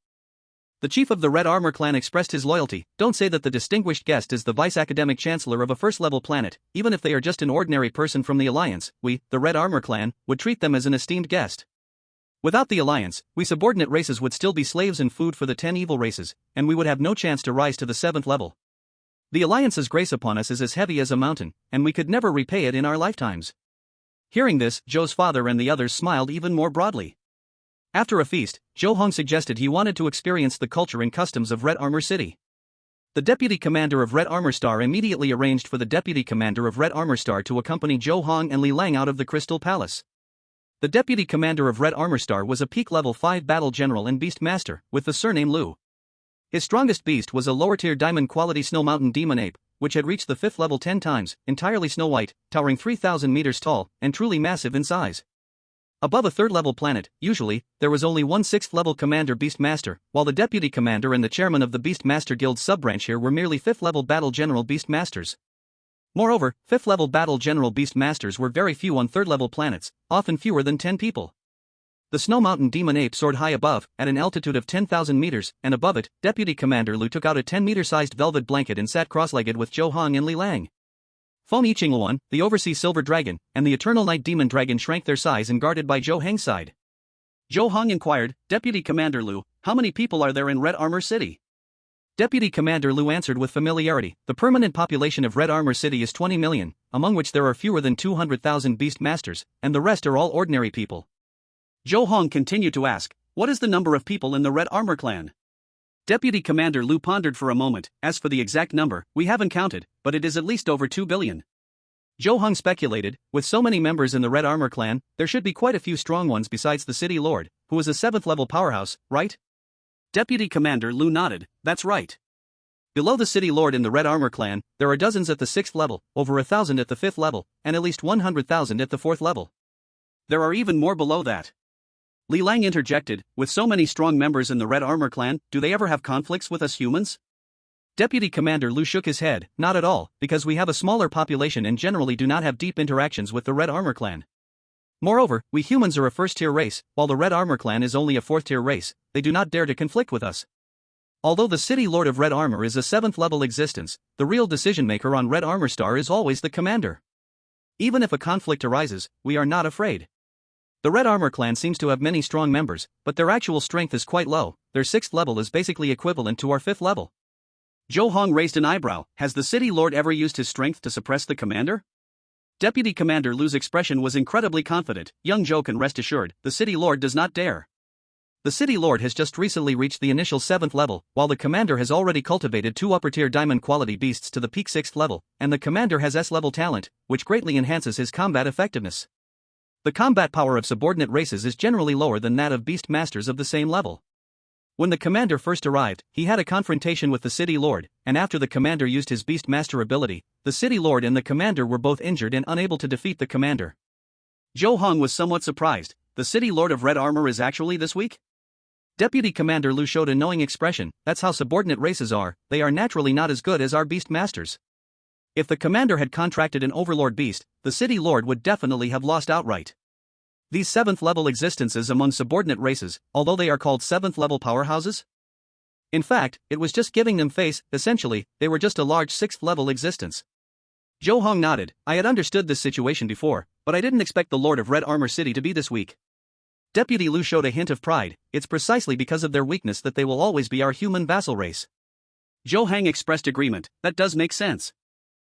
The chief of the Red Armor clan expressed his loyalty, "Don't say that the distinguished guest is the vice academic chancellor of a first-level planet, even if they are just an ordinary person from the alliance, we, the Red Armor clan, would treat them as an esteemed guest. Without the alliance, we subordinate races would still be slaves and food for the 10 evil races, and we would have no chance to rise to the 7th level. The alliance's grace upon us is as heavy as a mountain, and we could never repay it in our lifetimes." Hearing this, Zhou's father and the others smiled even more broadly. After a feast, Zhou Heng suggested he wanted to experience the culture and customs of Red Armor City. The deputy commander of Red Armor Star immediately arranged for the deputy commander of Red Armor Star to accompany Zhou Heng and Li Lang out of the Crystal Palace. The deputy commander of Red Armor Star was a peak level 5 battle general and beast master, with the surname Lu. His strongest beast was a lower-tier diamond-quality Snow Mountain Demon Ape, which had reached the 5th level 10 times, entirely snow-white, towering 3,000 meters tall, and truly massive in size. Above a 3rd-level planet, usually, there was only one 6th-level commander beast master, while the deputy commander and the chairman of the Beast Master Guild's sub-branch here were merely 5th-level battle general beast masters. Moreover, 5th-level battle general beast masters were very few on 3rd-level planets, often fewer than 10 people. The Snow Mountain Demon Ape soared high above, at an altitude of 10,000 meters, and above it, Deputy Commander Lu took out a 10-meter-sized velvet blanket and sat cross-legged with Zhou Heng and Li Lang. Fengyi Luan, the overseas silver dragon, and the eternal night demon dragon shrank their size and guarded by Zhou Heng's side. Zhou Heng inquired, "Deputy Commander Lu, how many people are there in Red Armor City?" Deputy Commander Lu answered with familiarity, "The permanent population of Red Armor City is 20 million, among which there are fewer than 200,000 beast masters, and the rest are all ordinary people." Zhou Heng continued to ask, "What is the number of people in the Red Armor clan?" Deputy Commander Lu pondered for a moment, "As for the exact number, we haven't counted, but it is at least over 2 billion. Zhou Heng speculated, "With so many members in the Red Armor clan, there should be quite a few strong ones besides the City Lord, who is a 7th-level powerhouse, right?" Deputy Commander Lu nodded, "That's right. Below the City Lord in the Red Armor clan, there are dozens at the 6th level, over 1,000 at the 5th level, and at least 100,000 at the 4th level. There are even more below that." Li Lang interjected, "With so many strong members in the Red Armor clan, do they ever have conflicts with us humans?" Deputy Commander Lu shook his head, "Not at all, because we have a smaller population and generally do not have deep interactions with the Red Armor clan. Moreover, we humans are a first-tier race, while the Red Armor clan is only a 4th-tier race, they do not dare to conflict with us. Although the City Lord of Red Armor is a 7th-level existence, the real decision-maker on Red Armor Star is always the commander. Even if a conflict arises, we are not afraid. The Red Armor clan seems to have many strong members, but their actual strength is quite low, their 6th level is basically equivalent to our 5th level." Zhou Heng raised an eyebrow, "Has the City Lord ever used his strength to suppress the commander?" Deputy Commander Lu's expression was incredibly confident, "Young Zhou can rest assured, the City Lord does not dare. The City Lord has just recently reached the initial 7th level, while the commander has already cultivated 2 upper-tier diamond-quality beasts to the peak 6th level, and the commander has S-level talent, which greatly enhances his combat effectiveness. The combat power of subordinate races is generally lower than that of beast masters of the same level. When the commander first arrived, he had a confrontation with the City Lord, and after the commander used his beast master ability, the City Lord and the commander were both injured and unable to defeat the commander." Zhou Heng was somewhat surprised, "The City Lord of Red Armor is actually this weak?" Deputy Commander Lu showed a knowing expression, "That's how subordinate races are, they are naturally not as good as our beast masters. If the commander had contracted an Overlord beast, the City Lord would definitely have lost outright. These 7th-level existences among subordinate races, although they are called 7th-level powerhouses? In fact, it was just giving them face, essentially, they were just a large 6th-level existence." Zhou Heng nodded, "I had understood this situation before, but I didn't expect the Lord of Red Armor City to be this weak." Deputy Lu showed a hint of pride, "It's precisely because of their weakness that they will always be our human vassal race." Zhou Heng expressed agreement, "That does make sense."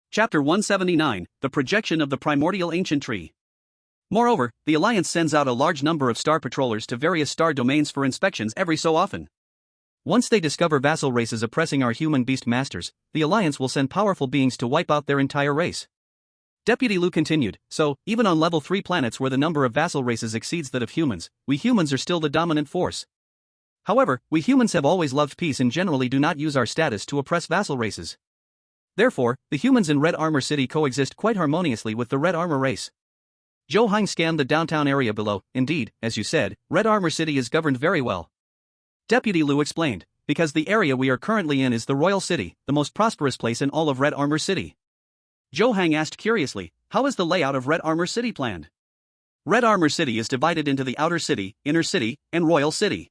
Chapter 179, The Projection of the Primordial Ancient Tree. Moreover, the Alliance sends out a large number of star patrollers to various star domains for inspections every so often. Once they discover vassal races oppressing our human beast masters, the Alliance will send powerful beings to wipe out their entire race. Deputy Lu continued, so, even on level 3 planets where the number of vassal races exceeds that of humans, we humans are still the dominant force. However, we humans have always loved peace and generally do not use our status to oppress vassal races. Therefore, the humans in Red Armor City coexist quite harmoniously with the Red Armor race. Zhou Heng scanned the downtown area below. Indeed, as you said, Red Armor City is governed very well. Deputy Lu explained, because the area we are currently in is the Royal City, the most prosperous place in all of Red Armor City. Zhou Heng asked curiously, how is the layout of Red Armor City planned? Red Armor City is divided into the Outer City, Inner City, and Royal City.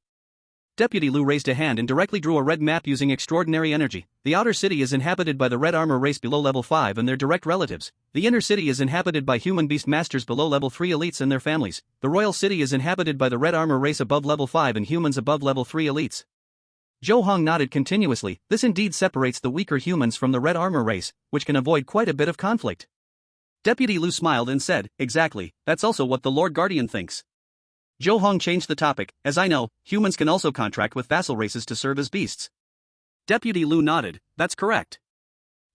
Deputy Lu raised a hand and directly drew a red map using extraordinary energy. The Outer City is inhabited by the Red Armor race below level 5 and their direct relatives. The Inner City is inhabited by human beast masters below level 3 elites and their families. The Royal City is inhabited by the Red Armor race above level 5 and humans above level 3 elites. Zhou Heng nodded continuously. This indeed separates the weaker humans from the Red Armor race, which can avoid quite a bit of conflict. Deputy Lu smiled and said, exactly, that's also what the Lord Guardian thinks. Zhou Heng changed the topic, as I know, humans can also contract with vassal races to serve as beasts. Deputy Lu nodded, that's correct.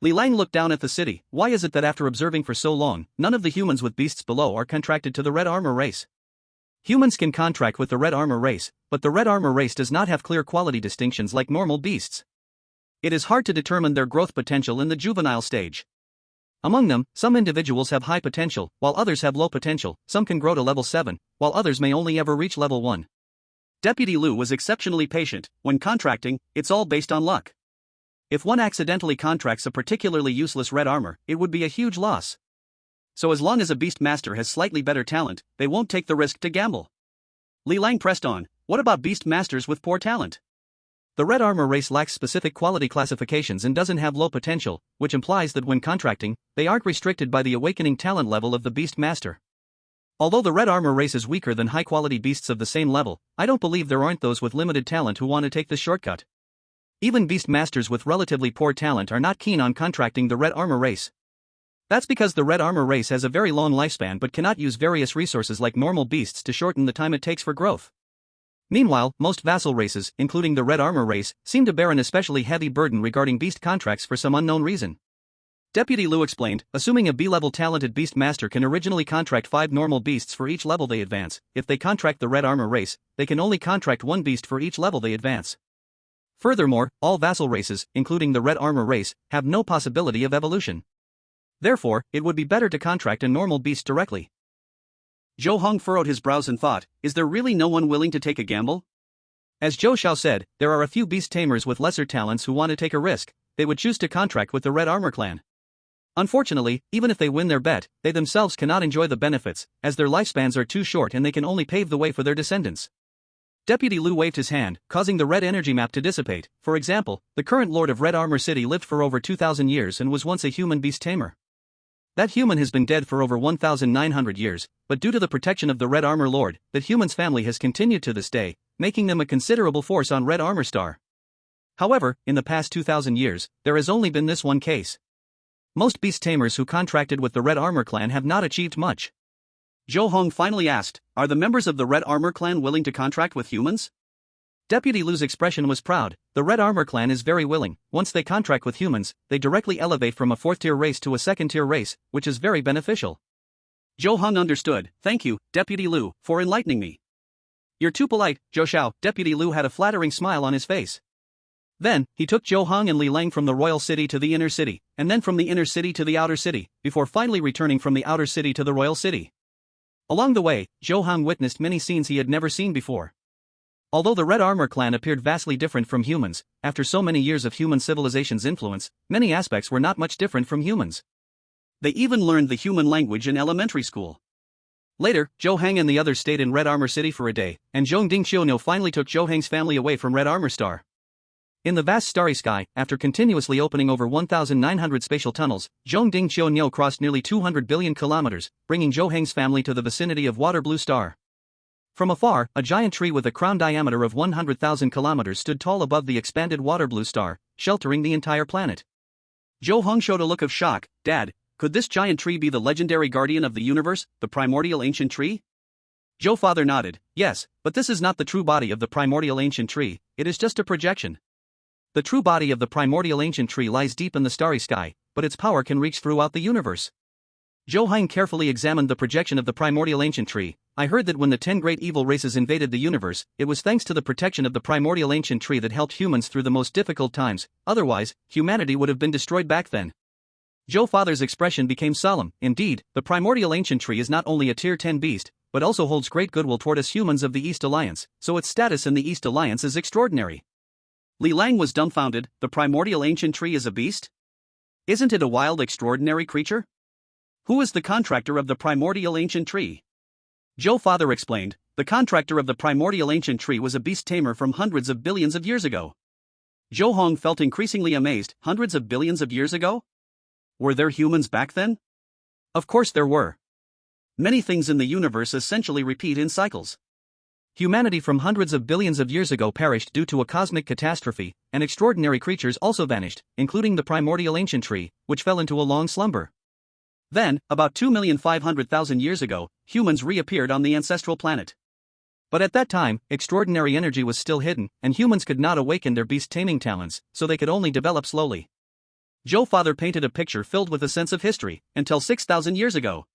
Li Lang looked down at the city. Why is it that after observing for so long, none of the humans with beasts below are contracted to the Red Armor race? Humans can contract with the Red Armor race, but the Red Armor race does not have clear quality distinctions like normal beasts. It is hard to determine their growth potential in the juvenile stage. Among them, some individuals have high potential, while others have low potential. Some can grow to level 7, while others may only ever reach level 1. Deputy Lu was exceptionally patient. When contracting, it's all based on luck. If one accidentally contracts a particularly useless red armor, it would be a huge loss. So as long as a beast master has slightly better talent, they won't take the risk to gamble. Li Lang pressed on, what about beast masters with poor talent? The Red Armor race lacks specific quality classifications and doesn't have low potential, which implies that when contracting, they aren't restricted by the awakening talent level of the Beast Master. Although the Red Armor race is weaker than high-quality beasts of the same level, I don't believe there aren't those with limited talent who want to take this shortcut. Even Beast Masters with relatively poor talent are not keen on contracting the Red Armor race. That's because the Red Armor race has a very long lifespan but cannot use various resources like normal beasts to shorten the time it takes for growth. Meanwhile, most vassal races, including the Red Armor race, seem to bear an especially heavy burden regarding beast contracts for some unknown reason. Deputy Lu explained, assuming a B-level talented beast master can originally contract 5 normal beasts for each level they advance, if they contract the Red Armor race, they can only contract 1 beast for each level they advance. Furthermore, all vassal races, including the Red Armor race, have no possibility of evolution. Therefore, it would be better to contract a normal beast directly. Zhou Heng furrowed his brows and thought, is there really no one willing to take a gamble? As Zhou Xiao said, there are a few beast tamers with lesser talents who want to take a risk. They would choose to contract with the Red Armor clan. Unfortunately, even if they win their bet, they themselves cannot enjoy the benefits, as their lifespans are too short and they can only pave the way for their descendants. Deputy Lu waved his hand, causing the red energy map to dissipate. For example, the current lord of Red Armor City lived for over 2,000 years and was once a human beast tamer. That human has been dead for over 1,900 years, but due to the protection of the Red Armor Lord, that human's family has continued to this day, making them a considerable force on Red Armor Star. However, in the past 2,000 years, there has only been this one case. Most beast tamers who contracted with the Red Armor clan have not achieved much. Zhou Heng finally asked, are the members of the Red Armor clan willing to contract with humans? Deputy Lu's expression was proud. The Red Armor clan is very willing. Once they contract with humans, they directly elevate from a 4th-tier race to a 2nd-tier race, which is very beneficial. Zhou Heng understood. Thank you, Deputy Lu, for enlightening me. You're too polite, Zhou Xiao. Deputy Lu had a flattering smile on his face. Then, he took Zhou Heng and Li Lang from the Royal City to the Inner City, and then from the Inner City to the Outer City, before finally returning from the Outer City to the Royal City. Along the way, Zhou Heng witnessed many scenes he had never seen before. Although the Red Armor clan appeared vastly different from humans, after so many years of human civilization's influence, many aspects were not much different from humans. They even learned the human language in elementary school. Later, Zhou Heng and the others stayed in Red Armor City for a day, and Zhongding Xiaonyo finally took Zhou Heng's family away from Red Armor Star. In the vast starry sky, after continuously opening over 1,900 spatial tunnels, Zhongding Xiaonyo crossed nearly 200 billion kilometers, bringing Zhou Heng's family to the vicinity of Water Blue Star. From afar, a giant tree with a crown diameter of 100,000 kilometers stood tall above the expanded Water Blue Star, sheltering the entire planet. Zhou Heng showed a look of shock. Dad, could this giant tree be the legendary guardian of the universe, the primordial ancient tree? Zhou father nodded. Yes, but this is not the true body of the primordial ancient tree, it is just a projection. The true body of the primordial ancient tree lies deep in the starry sky, but its power can reach throughout the universe. Zhou Heng carefully examined the projection of the primordial ancient tree. I heard that when the 10 great evil races invaded the universe, it was thanks to the protection of the primordial ancient tree that helped humans through the most difficult times, otherwise, humanity would have been destroyed back then. Zhou Father's expression became solemn. Indeed, the primordial ancient tree is not only a tier 10 beast, but also holds great goodwill toward us humans of the East Alliance, so its status in the East Alliance is extraordinary. Li Lang was dumbfounded. The primordial ancient tree is a beast? Isn't it a wild, extraordinary creature? Who is the contractor of the primordial ancient tree? Zhou Father explained, the contractor of the primordial ancient tree was a beast tamer from hundreds of billions of years ago. Zhou Heng felt increasingly amazed. Hundreds of billions of years ago? Were there humans back then? Of course there were. Many things in the universe essentially repeat in cycles. Humanity from hundreds of billions of years ago perished due to a cosmic catastrophe, and extraordinary creatures also vanished, including the primordial ancient tree, which fell into a long slumber. Then, about 2,500,000 years ago, humans reappeared on the ancestral planet. But at that time, extraordinary energy was still hidden, and humans could not awaken their beast-taming talents, so they could only develop slowly. Zhou Father painted a picture filled with a sense of history, until 6,000 years ago.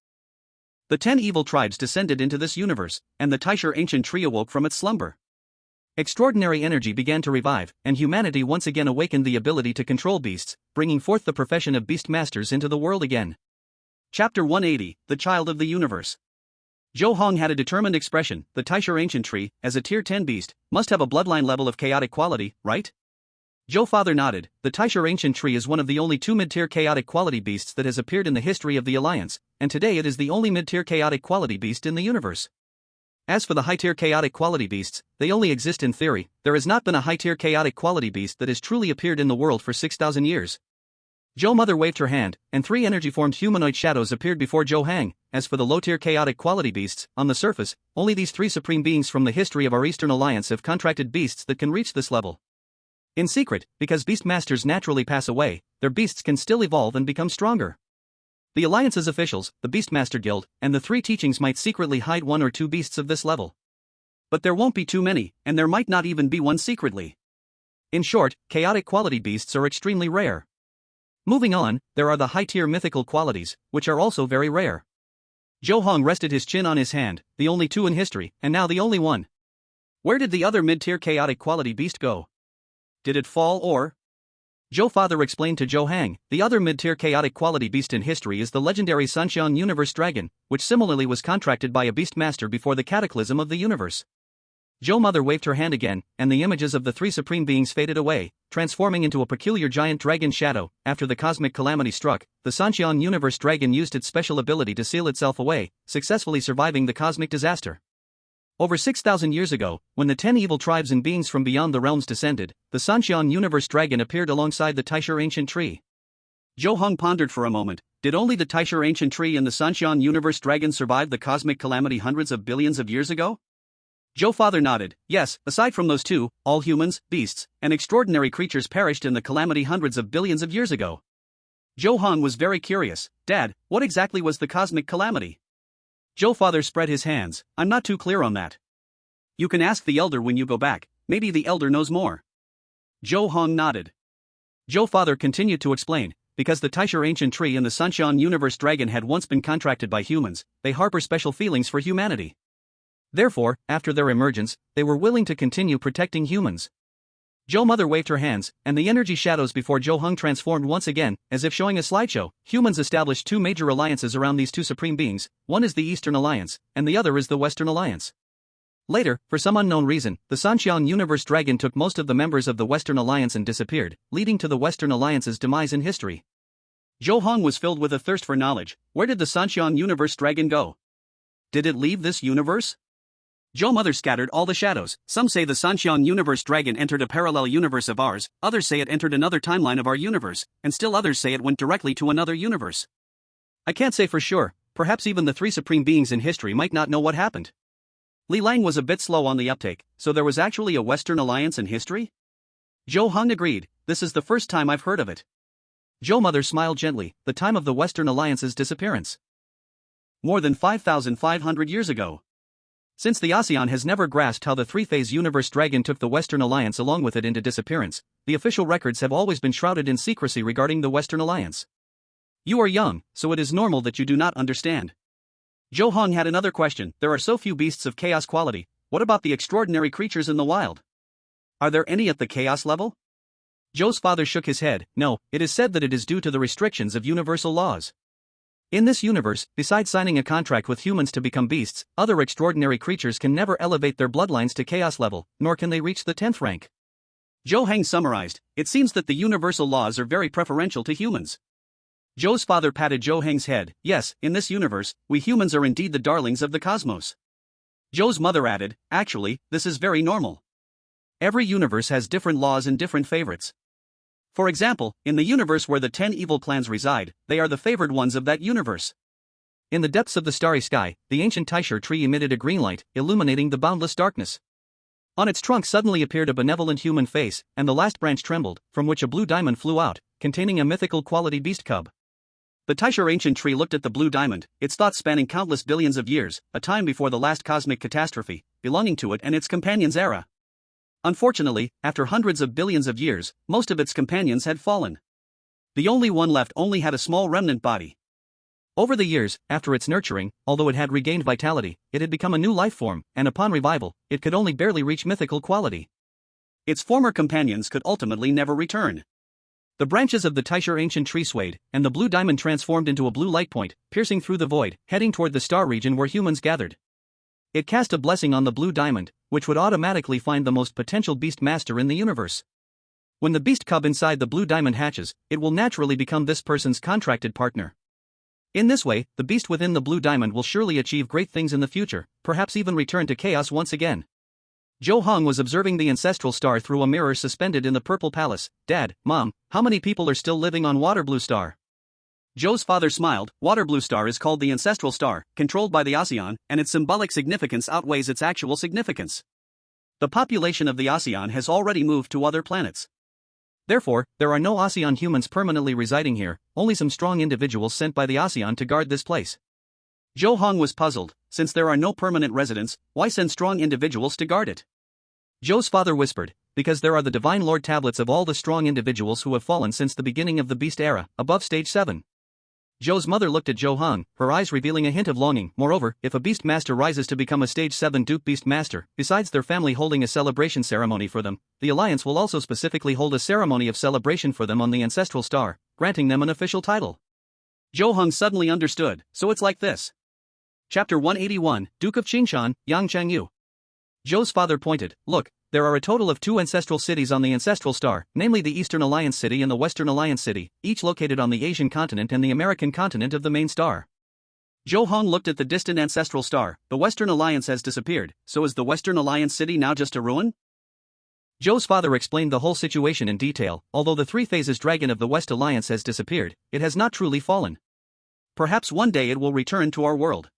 The 10 evil tribes descended into this universe, and the Taisher ancient tree awoke from its slumber. Extraordinary energy began to revive, and humanity once again awakened the ability to control beasts, bringing forth the profession of beast masters into the world again. Chapter 180, The Child of the Universe. Zhou Heng had a determined expression. The Taisher ancient tree, as a tier 10 beast, must have a bloodline level of chaotic quality, right? Zhou Father nodded. The Taisher ancient tree is one of the only 2 mid-tier chaotic quality beasts that has appeared in the history of the Alliance, and today it is the only mid-tier chaotic quality beast in the universe. As for the high-tier chaotic quality beasts, they only exist in theory. There has not been a high-tier chaotic quality beast that has truly appeared in the world for 6,000 years. Zhou Mother waved her hand, and 3 energy-formed humanoid shadows appeared before Zhou Heng. As for the low-tier chaotic quality beasts, on the surface, only these 3 supreme beings from the history of our Eastern Alliance have contracted beasts that can reach this level. In secret, because beastmasters naturally pass away, their beasts can still evolve and become stronger. The Alliance's officials, the Beastmaster Guild, and the 3 teachings might secretly hide 1 or 2 beasts of this level. But there won't be too many, and there might not even be one secretly. In short, chaotic quality beasts are extremely rare. Moving on, there are the high-tier mythical qualities, which are also very rare. Zhou Heng rested his chin on his hand, the only 2 in history, and now the only one. Where did the other mid-tier chaotic quality beast go? Did it fall or? Zhou Father explained to Zhou Heng, the other mid-tier chaotic quality beast in history is the legendary Sanxian Universe Dragon, which similarly was contracted by a beastmaster before the cataclysm of the universe. Zhou Mother waved her hand again, and the images of the 3 supreme beings faded away, transforming into a peculiar giant dragon shadow. After the cosmic calamity struck, the Sanxian Universe Dragon used its special ability to seal itself away, successfully surviving the cosmic disaster. Over 6,000 years ago, when the 10 evil tribes and beings from beyond the realms descended, the Sanxian Universe Dragon appeared alongside the Taisher ancient tree. Zhou Heng pondered for a moment. Did only the Taisher ancient tree and the Sanxian Universe Dragon survive the cosmic calamity hundreds of billions of years ago? Zhou Father nodded. Yes, aside from those 2, all humans, beasts, and extraordinary creatures perished in the calamity hundreds of billions of years ago. Zhou Heng was very curious. Dad, what exactly was the cosmic calamity? Zhou Father spread his hands. I'm not too clear on that. You can ask the elder when you go back, maybe the elder knows more. Zhou Heng nodded. Zhou Father continued to explain, because the Taisher ancient tree and the Sanxian Universe Dragon had once been contracted by humans, they harbor special feelings for humanity. Therefore, after their emergence, they were willing to continue protecting humans. Zhou Mother waved her hands, and the energy shadows before Zhou Heng transformed once again, as if showing a slideshow. Humans established 2 major alliances around these 2 supreme beings. One is the Eastern Alliance, and the other is the Western Alliance. Later, for some unknown reason, the Sanxian Universe Dragon took most of the members of the Western Alliance and disappeared, leading to the Western Alliance's demise in history. Zhou Heng was filled with a thirst for knowledge. Where did the Sanxian Universe Dragon go? Did it leave this universe? Zhou Mother scattered all the shadows. Some say the Sanxian Universe Dragon entered a parallel universe of ours, others say it entered another timeline of our universe, and still others say it went directly to another universe. I can't say for sure, perhaps even the 3 supreme beings in history might not know what happened. Li Lang was a bit slow on the uptake, so there was actually a Western Alliance in history? Zhou Heng agreed, this is the first time I've heard of it. Zhou Mother smiled gently, the time of the Western Alliance's disappearance. More than 5,500 years ago. Since the ASEAN has never grasped how the 3-phase Universe Dragon took the Western Alliance along with it into disappearance, the official records have always been shrouded in secrecy regarding the Western Alliance. You are young, so it is normal that you do not understand. Zhou Heng had another question. There are so few beasts of chaos quality, what about the extraordinary creatures in the wild? Are there any at the chaos level? Zhou's father shook his head. No, it is said that it is due to the restrictions of universal laws. In this universe, besides signing a contract with humans to become beasts, other extraordinary creatures can never elevate their bloodlines to chaos level, nor can they reach the 10th rank. Zhou Heng summarized, it seems that the universal laws are very preferential to humans. Zhou's father patted Zhou Heng's head. Yes, in this universe, we humans are indeed the darlings of the cosmos. Zhou's mother added, actually, this is very normal. Every universe has different laws and different favorites. For example, in the universe where the 10 evil clans reside, they are the favored ones of that universe. In the depths of the starry sky, the ancient Taisher tree emitted a green light, illuminating the boundless darkness. On its trunk suddenly appeared a benevolent human face, and the last branch trembled, from which a blue diamond flew out, containing a mythical quality beast cub. The Taisher ancient tree looked at the blue diamond, its thoughts spanning countless billions of years, a time before the last cosmic catastrophe, belonging to it and its companions' era. Unfortunately, after hundreds of billions of years, most of its companions had fallen. The only one left only had a small remnant body. Over the years, after its nurturing, although it had regained vitality, it had become a new life form, and upon revival, it could only barely reach mythical quality. Its former companions could ultimately never return. The branches of the Taisher ancient tree swayed, and the blue diamond transformed into a blue light point, piercing through the void, heading toward the star region where humans gathered. It cast a blessing on the blue diamond, which would automatically find the most potential beast master in the universe. When the beast cub inside the blue diamond hatches, it will naturally become this person's contracted partner. In this way, the beast within the blue diamond will surely achieve great things in the future, perhaps even return to chaos once again. Zhou Heng was observing the ancestral star through a mirror suspended in the purple palace. Dad, Mom, how many people are still living on Waterblue Star? Zhou's father smiled. Waterblue Star is called the ancestral star, controlled by the Ocean, and its symbolic significance outweighs its actual significance. The population of the Ocean has already moved to other planets. Therefore, there are no Ocean humans permanently residing here, only some strong individuals sent by the Ocean to guard this place. Zhou Heng was puzzled. Since there are no permanent residents, why send strong individuals to guard it? Zhou's father whispered, because there are the Divine Lord tablets of all the strong individuals who have fallen since the beginning of the Beast era, above stage 7. Zhou's mother looked at Zhou Heng, her eyes revealing a hint of longing. Moreover, if a Beast Master rises to become a Stage 7 Duke Beast Master, besides their family holding a celebration ceremony for them, the Alliance will also specifically hold a ceremony of celebration for them on the Ancestral Star, granting them an official title. Zhou Heng suddenly understood, so it's like this. Chapter 181, Duke of Qingshan, Yang Changyu. Zhou's father pointed, look, there are a total of 2 ancestral cities on the Ancestral Star, namely the Eastern Alliance City and the Western Alliance City, each located on the Asian continent and the American continent of the main star. Zhou Heng looked at the distant Ancestral Star. The Western Alliance has disappeared, so is the Western Alliance City now just a ruin? Zhou's father explained the whole situation in detail. Although the 3 phases dragon of the West Alliance has disappeared, it has not truly fallen. Perhaps one day it will return to our world.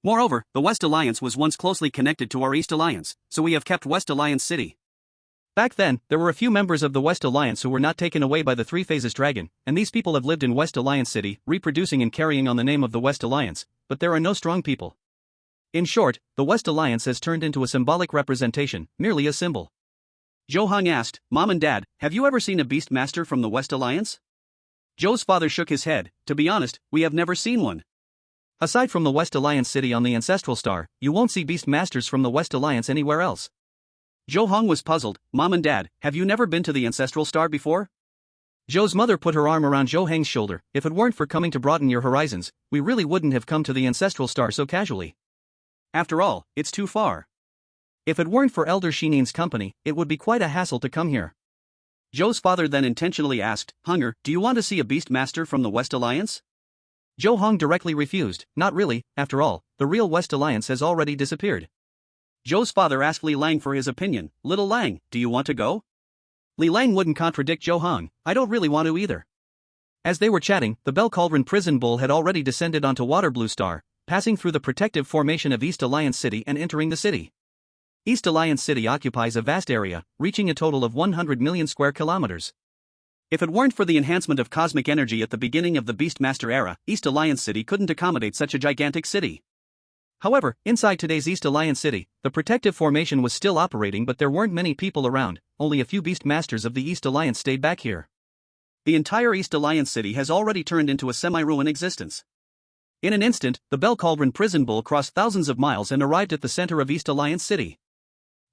Moreover, the West Alliance was once closely connected to our East Alliance, so we have kept West Alliance City. Back then, there were a few members of the West Alliance who were not taken away by the 3 phases dragon, and these people have lived in West Alliance City, reproducing and carrying on the name of the West Alliance, but there are no strong people. In short, the West Alliance has turned into a symbolic representation, merely a symbol. Zhou Heng asked, Mom and Dad, have you ever seen a Beast Master from the West Alliance? Zhou's father shook his head. To be honest, we have never seen one. Aside from the West Alliance City on the Ancestral Star, you won't see Beast Masters from the West Alliance anywhere else. Zhou Heng was puzzled. Mom and Dad, have you never been to the Ancestral Star before? Zhou's mother put her arm around Zhou Heng's shoulder. If it weren't for coming to broaden your horizons, we really wouldn't have come to the Ancestral Star so casually. After all, it's too far. If it weren't for Elder Shinin's company, it would be quite a hassle to come here. Zhou's father then intentionally asked, Hunger, do you want to see a Beast Master from the West Alliance? Zhou Heng directly refused. Not really, after all, the real West Alliance has already disappeared. Zhou's father asked Li Lang for his opinion. Little Lang, do you want to go? Li Lang wouldn't contradict Zhou Heng. I don't really want to either. As they were chatting, the Bell Cauldron prison bull had already descended onto Waterblue Star, passing through the protective formation of East Alliance City and entering the city. East Alliance City occupies a vast area, reaching a total of 100 million square kilometers. If it weren't for the enhancement of cosmic energy at the beginning of the Beastmaster era, East Alliance City couldn't accommodate such a gigantic city. However, inside today's East Alliance City, the protective formation was still operating, but there weren't many people around. Only a few Beastmasters of the East Alliance stayed back here. The entire East Alliance city has already turned into a semi-ruin existence. In an instant, the Bell Cauldron prison bull crossed thousands of miles and arrived at the center of East Alliance city.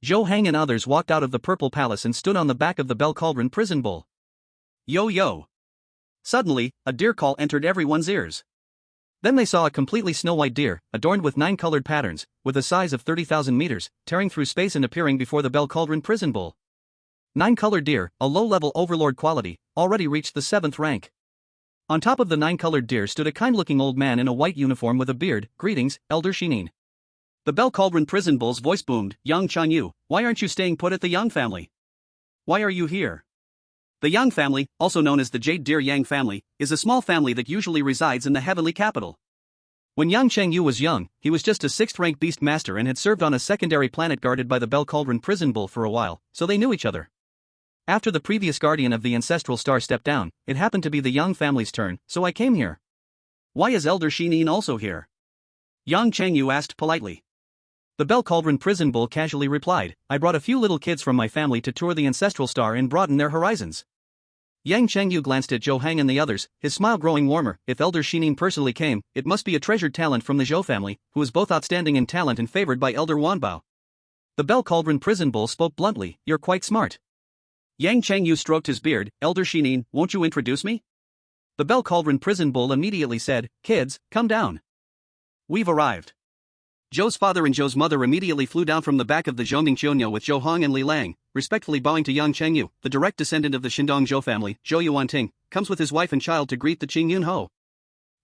Zhou Heng and others walked out of the Purple Palace and stood on the back of the Bell Cauldron prison bull. Yo yo! Suddenly, a deer call entered everyone's ears. Then they saw a completely snow-white deer, adorned with 9 colored patterns, with a size of 30,000 meters, tearing through space and appearing before the Bell Cauldron prison bull. 9-colored deer, a low-level overlord quality, already reached the 7th rank. On top of the 9-colored deer stood a kind-looking old man in a white uniform with a beard. Greetings, Elder Shinin. The Bell Cauldron prison bull's voice boomed. Yang Chanyu, why aren't you staying put at the Yang family? Why are you here? The Yang family, also known as the Jade Deer Yang family, is a small family that usually resides in the heavenly capital. When Yang Chengyu was young, he was just a 6th-rank beast master and had served on a secondary planet guarded by the Bell Cauldron prison bull for a while, so they knew each other. After the previous guardian of the ancestral star stepped down, it happened to be the Yang family's turn, so I came here. Why is Elder Shinin also here? Yang Chengyu asked politely. The Bell Cauldron prison bull casually replied, I brought a few little kids from my family to tour the ancestral star and broaden their horizons. Yang Chengyu glanced at Zhou Heng and the others, his smile growing warmer. If Elder Shinin personally came, it must be a treasured talent from the Zhou family, who is both outstanding in talent and favored by Elder Wanbao. The Bell Cauldron prison bull spoke bluntly, you're quite smart. Yang Chengyu stroked his beard. Elder Shinin, won't you introduce me? The Bell Cauldron prison bull immediately said, kids, come down. We've arrived. Zhou's father and Zhou's mother immediately flew down from the back of the Zhongning Qiunyou with Zhou Heng and Li Lang, respectfully bowing to Yang Chengyu, the direct descendant of the Shindong Zhou family. Zhou Yuanting comes with his wife and child to greet the Qing Yun Ho.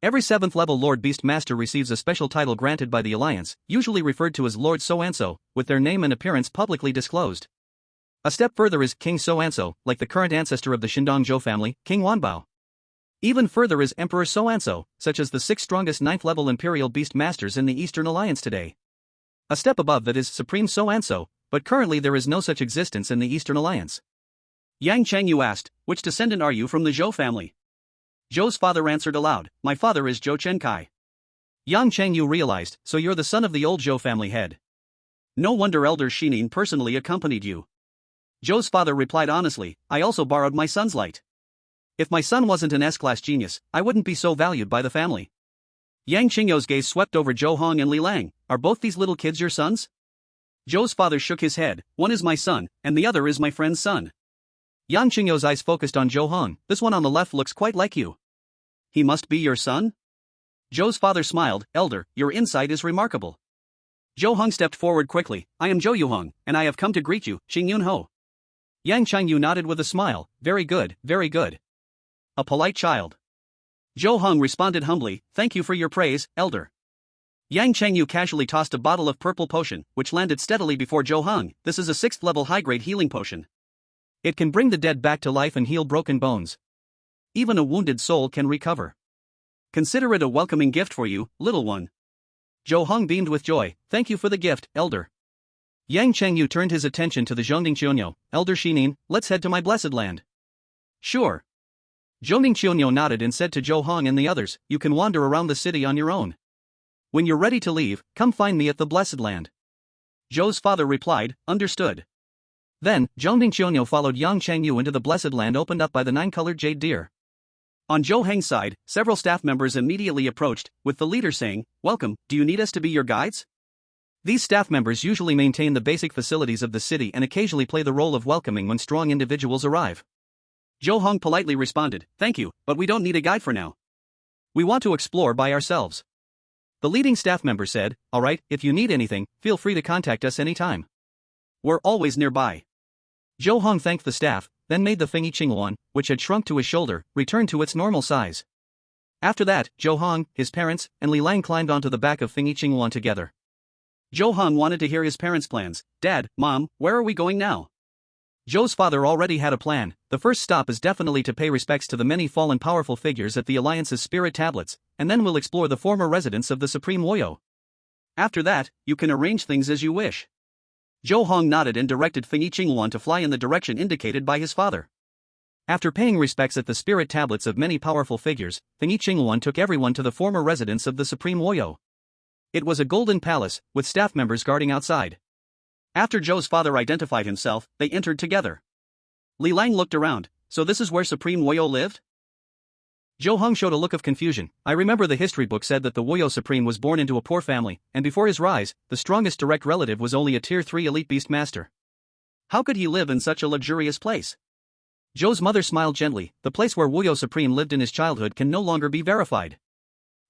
Every 7th-level Lord Beast Master receives a special title granted by the Alliance, usually referred to as Lord So-and-so, with their name and appearance publicly disclosed. A step further is King So-and-so, like the current ancestor of the Shindong Zhou family, King Wanbao. Even further is Emperor So-and-so, such as the 6 strongest 9th-level Imperial Beast Masters in the Eastern Alliance today. A step above that is Supreme So-and-so, but currently there is no such existence in the Eastern Alliance. Yang Chengyu asked, which descendant are you from the Zhou family? Zhou's father answered aloud, my father is Zhou Chenkai. Yang Chengyu realized, so you're the son of the old Zhou family head. No wonder Elder Shinin personally accompanied you. Zhou's father replied honestly, I also borrowed my son's light. If my son wasn't an S-class genius, I wouldn't be so valued by the family. Yang Qingyou's gaze swept over Zhou Heng and Li Lang. Are both these little kids your sons? Zhou's father shook his head. One is my son, and the other is my friend's son. Yang Qingyou's eyes focused on Zhou Heng. This one on the left looks quite like you. He must be your son? Zhou's father smiled. Elder, your insight is remarkable. Zhou Heng stepped forward quickly. I am Zhou Yuheng, and I have come to greet you, Qing Yun Ho. Yang Chengyu nodded with a smile. Very good, very good. A polite child. Zhou Heng responded humbly, thank you for your praise, Elder. Yang Chengyu casually tossed a bottle of purple potion, which landed steadily before Zhou Heng. This is a 6th-level high-grade healing potion. It can bring the dead back to life and heal broken bones. Even a wounded soul can recover. Consider it a welcoming gift for you, little one. Zhou Heng beamed with joy. Thank you for the gift, Elder. Yang Chengyu turned his attention to the Zhongning Qiunyou. Elder Shinin, let's head to my blessed land. Sure. Zhongning Qiunyou nodded and said to Zhou Heng and the others, you can wander around the city on your own. When you're ready to leave, come find me at the blessed land. Zhou's father replied, understood. Then, Zhongning Qiunyou followed Yang Chengyu into the blessed land opened up by the 9-colored jade deer. On Zhou Heng's side, several staff members immediately approached, with the leader saying, welcome, do you need us to be your guides? These staff members usually maintain the basic facilities of the city and occasionally play the role of welcoming when strong individuals arrive. Zhou Heng politely responded, thank you, but we don't need a guide for now. We want to explore by ourselves. The leading staff member said, alright, if you need anything, feel free to contact us anytime. We're always nearby. Zhou Heng thanked the staff, then made the Fengyi Luan, which had shrunk to his shoulder, return to its normal size. After that, Zhou Heng, his parents, and Li Lang climbed onto the back of Fengyi Luan together. Zhou Heng wanted to hear his parents' plans. Dad, Mom, where are we going now? Zhou's father already had a plan. The first stop is definitely to pay respects to the many fallen powerful figures at the Alliance's spirit tablets, and then we'll explore the former residence of the Supreme Woyo. After that, you can arrange things as you wish. Zhou Heng nodded and directed Fengyi Luan to fly in the direction indicated by his father. After paying respects at the spirit tablets of many powerful figures, Fengyi Luan took everyone to the former residence of the Supreme Woyo. It was a golden palace, with staff members guarding outside. After Zhou's father identified himself, they entered together. Li Lang looked around. So this is where Supreme Woyo lived? Zhou Heng showed a look of confusion. I remember the history book said that the Woyo Supreme was born into a poor family, and before his rise, the strongest direct relative was only a Tier 3 elite beast master. How could he live in such a luxurious place? Zhou's mother smiled gently. The place where Woyo Supreme lived in his childhood can no longer be verified.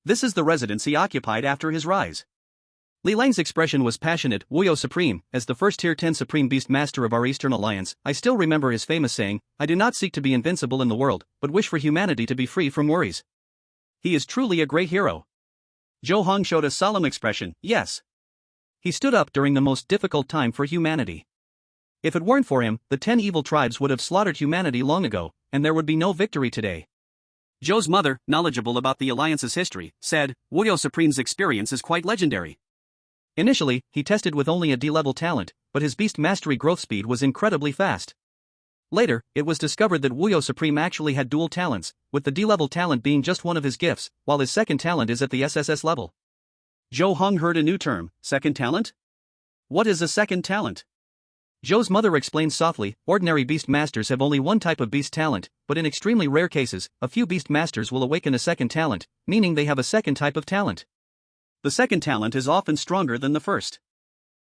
This is the residence he occupied after his rise. Li Lang's expression was passionate. Woyo Supreme, as the first Tier 10 Supreme Beast Master of our Eastern Alliance, I still remember his famous saying, I do not seek to be invincible in the world, but wish for humanity to be free from worries. He is truly a great hero. Zhou Heng showed a solemn expression, yes. He stood up during the most difficult time for humanity. If it weren't for him, the 10 evil tribes would have slaughtered humanity long ago, and there would be no victory today. Zhou's mother, knowledgeable about the Alliance's history, said, Woyo Supreme's experience is quite legendary. Initially, he tested with only a D-level talent, but his beast mastery growth speed was incredibly fast. Later, it was discovered that Woyo Supreme actually had dual talents, with the D-level talent being just one of his gifts, while his second talent is at the SSS level. Zhou Heng heard a new term, second talent? What is a second talent? Zhou's mother explained softly, ordinary beast masters have only one type of beast talent, but in extremely rare cases, a few beast masters will awaken a second talent, meaning they have a second type of talent. The second talent is often stronger than the first.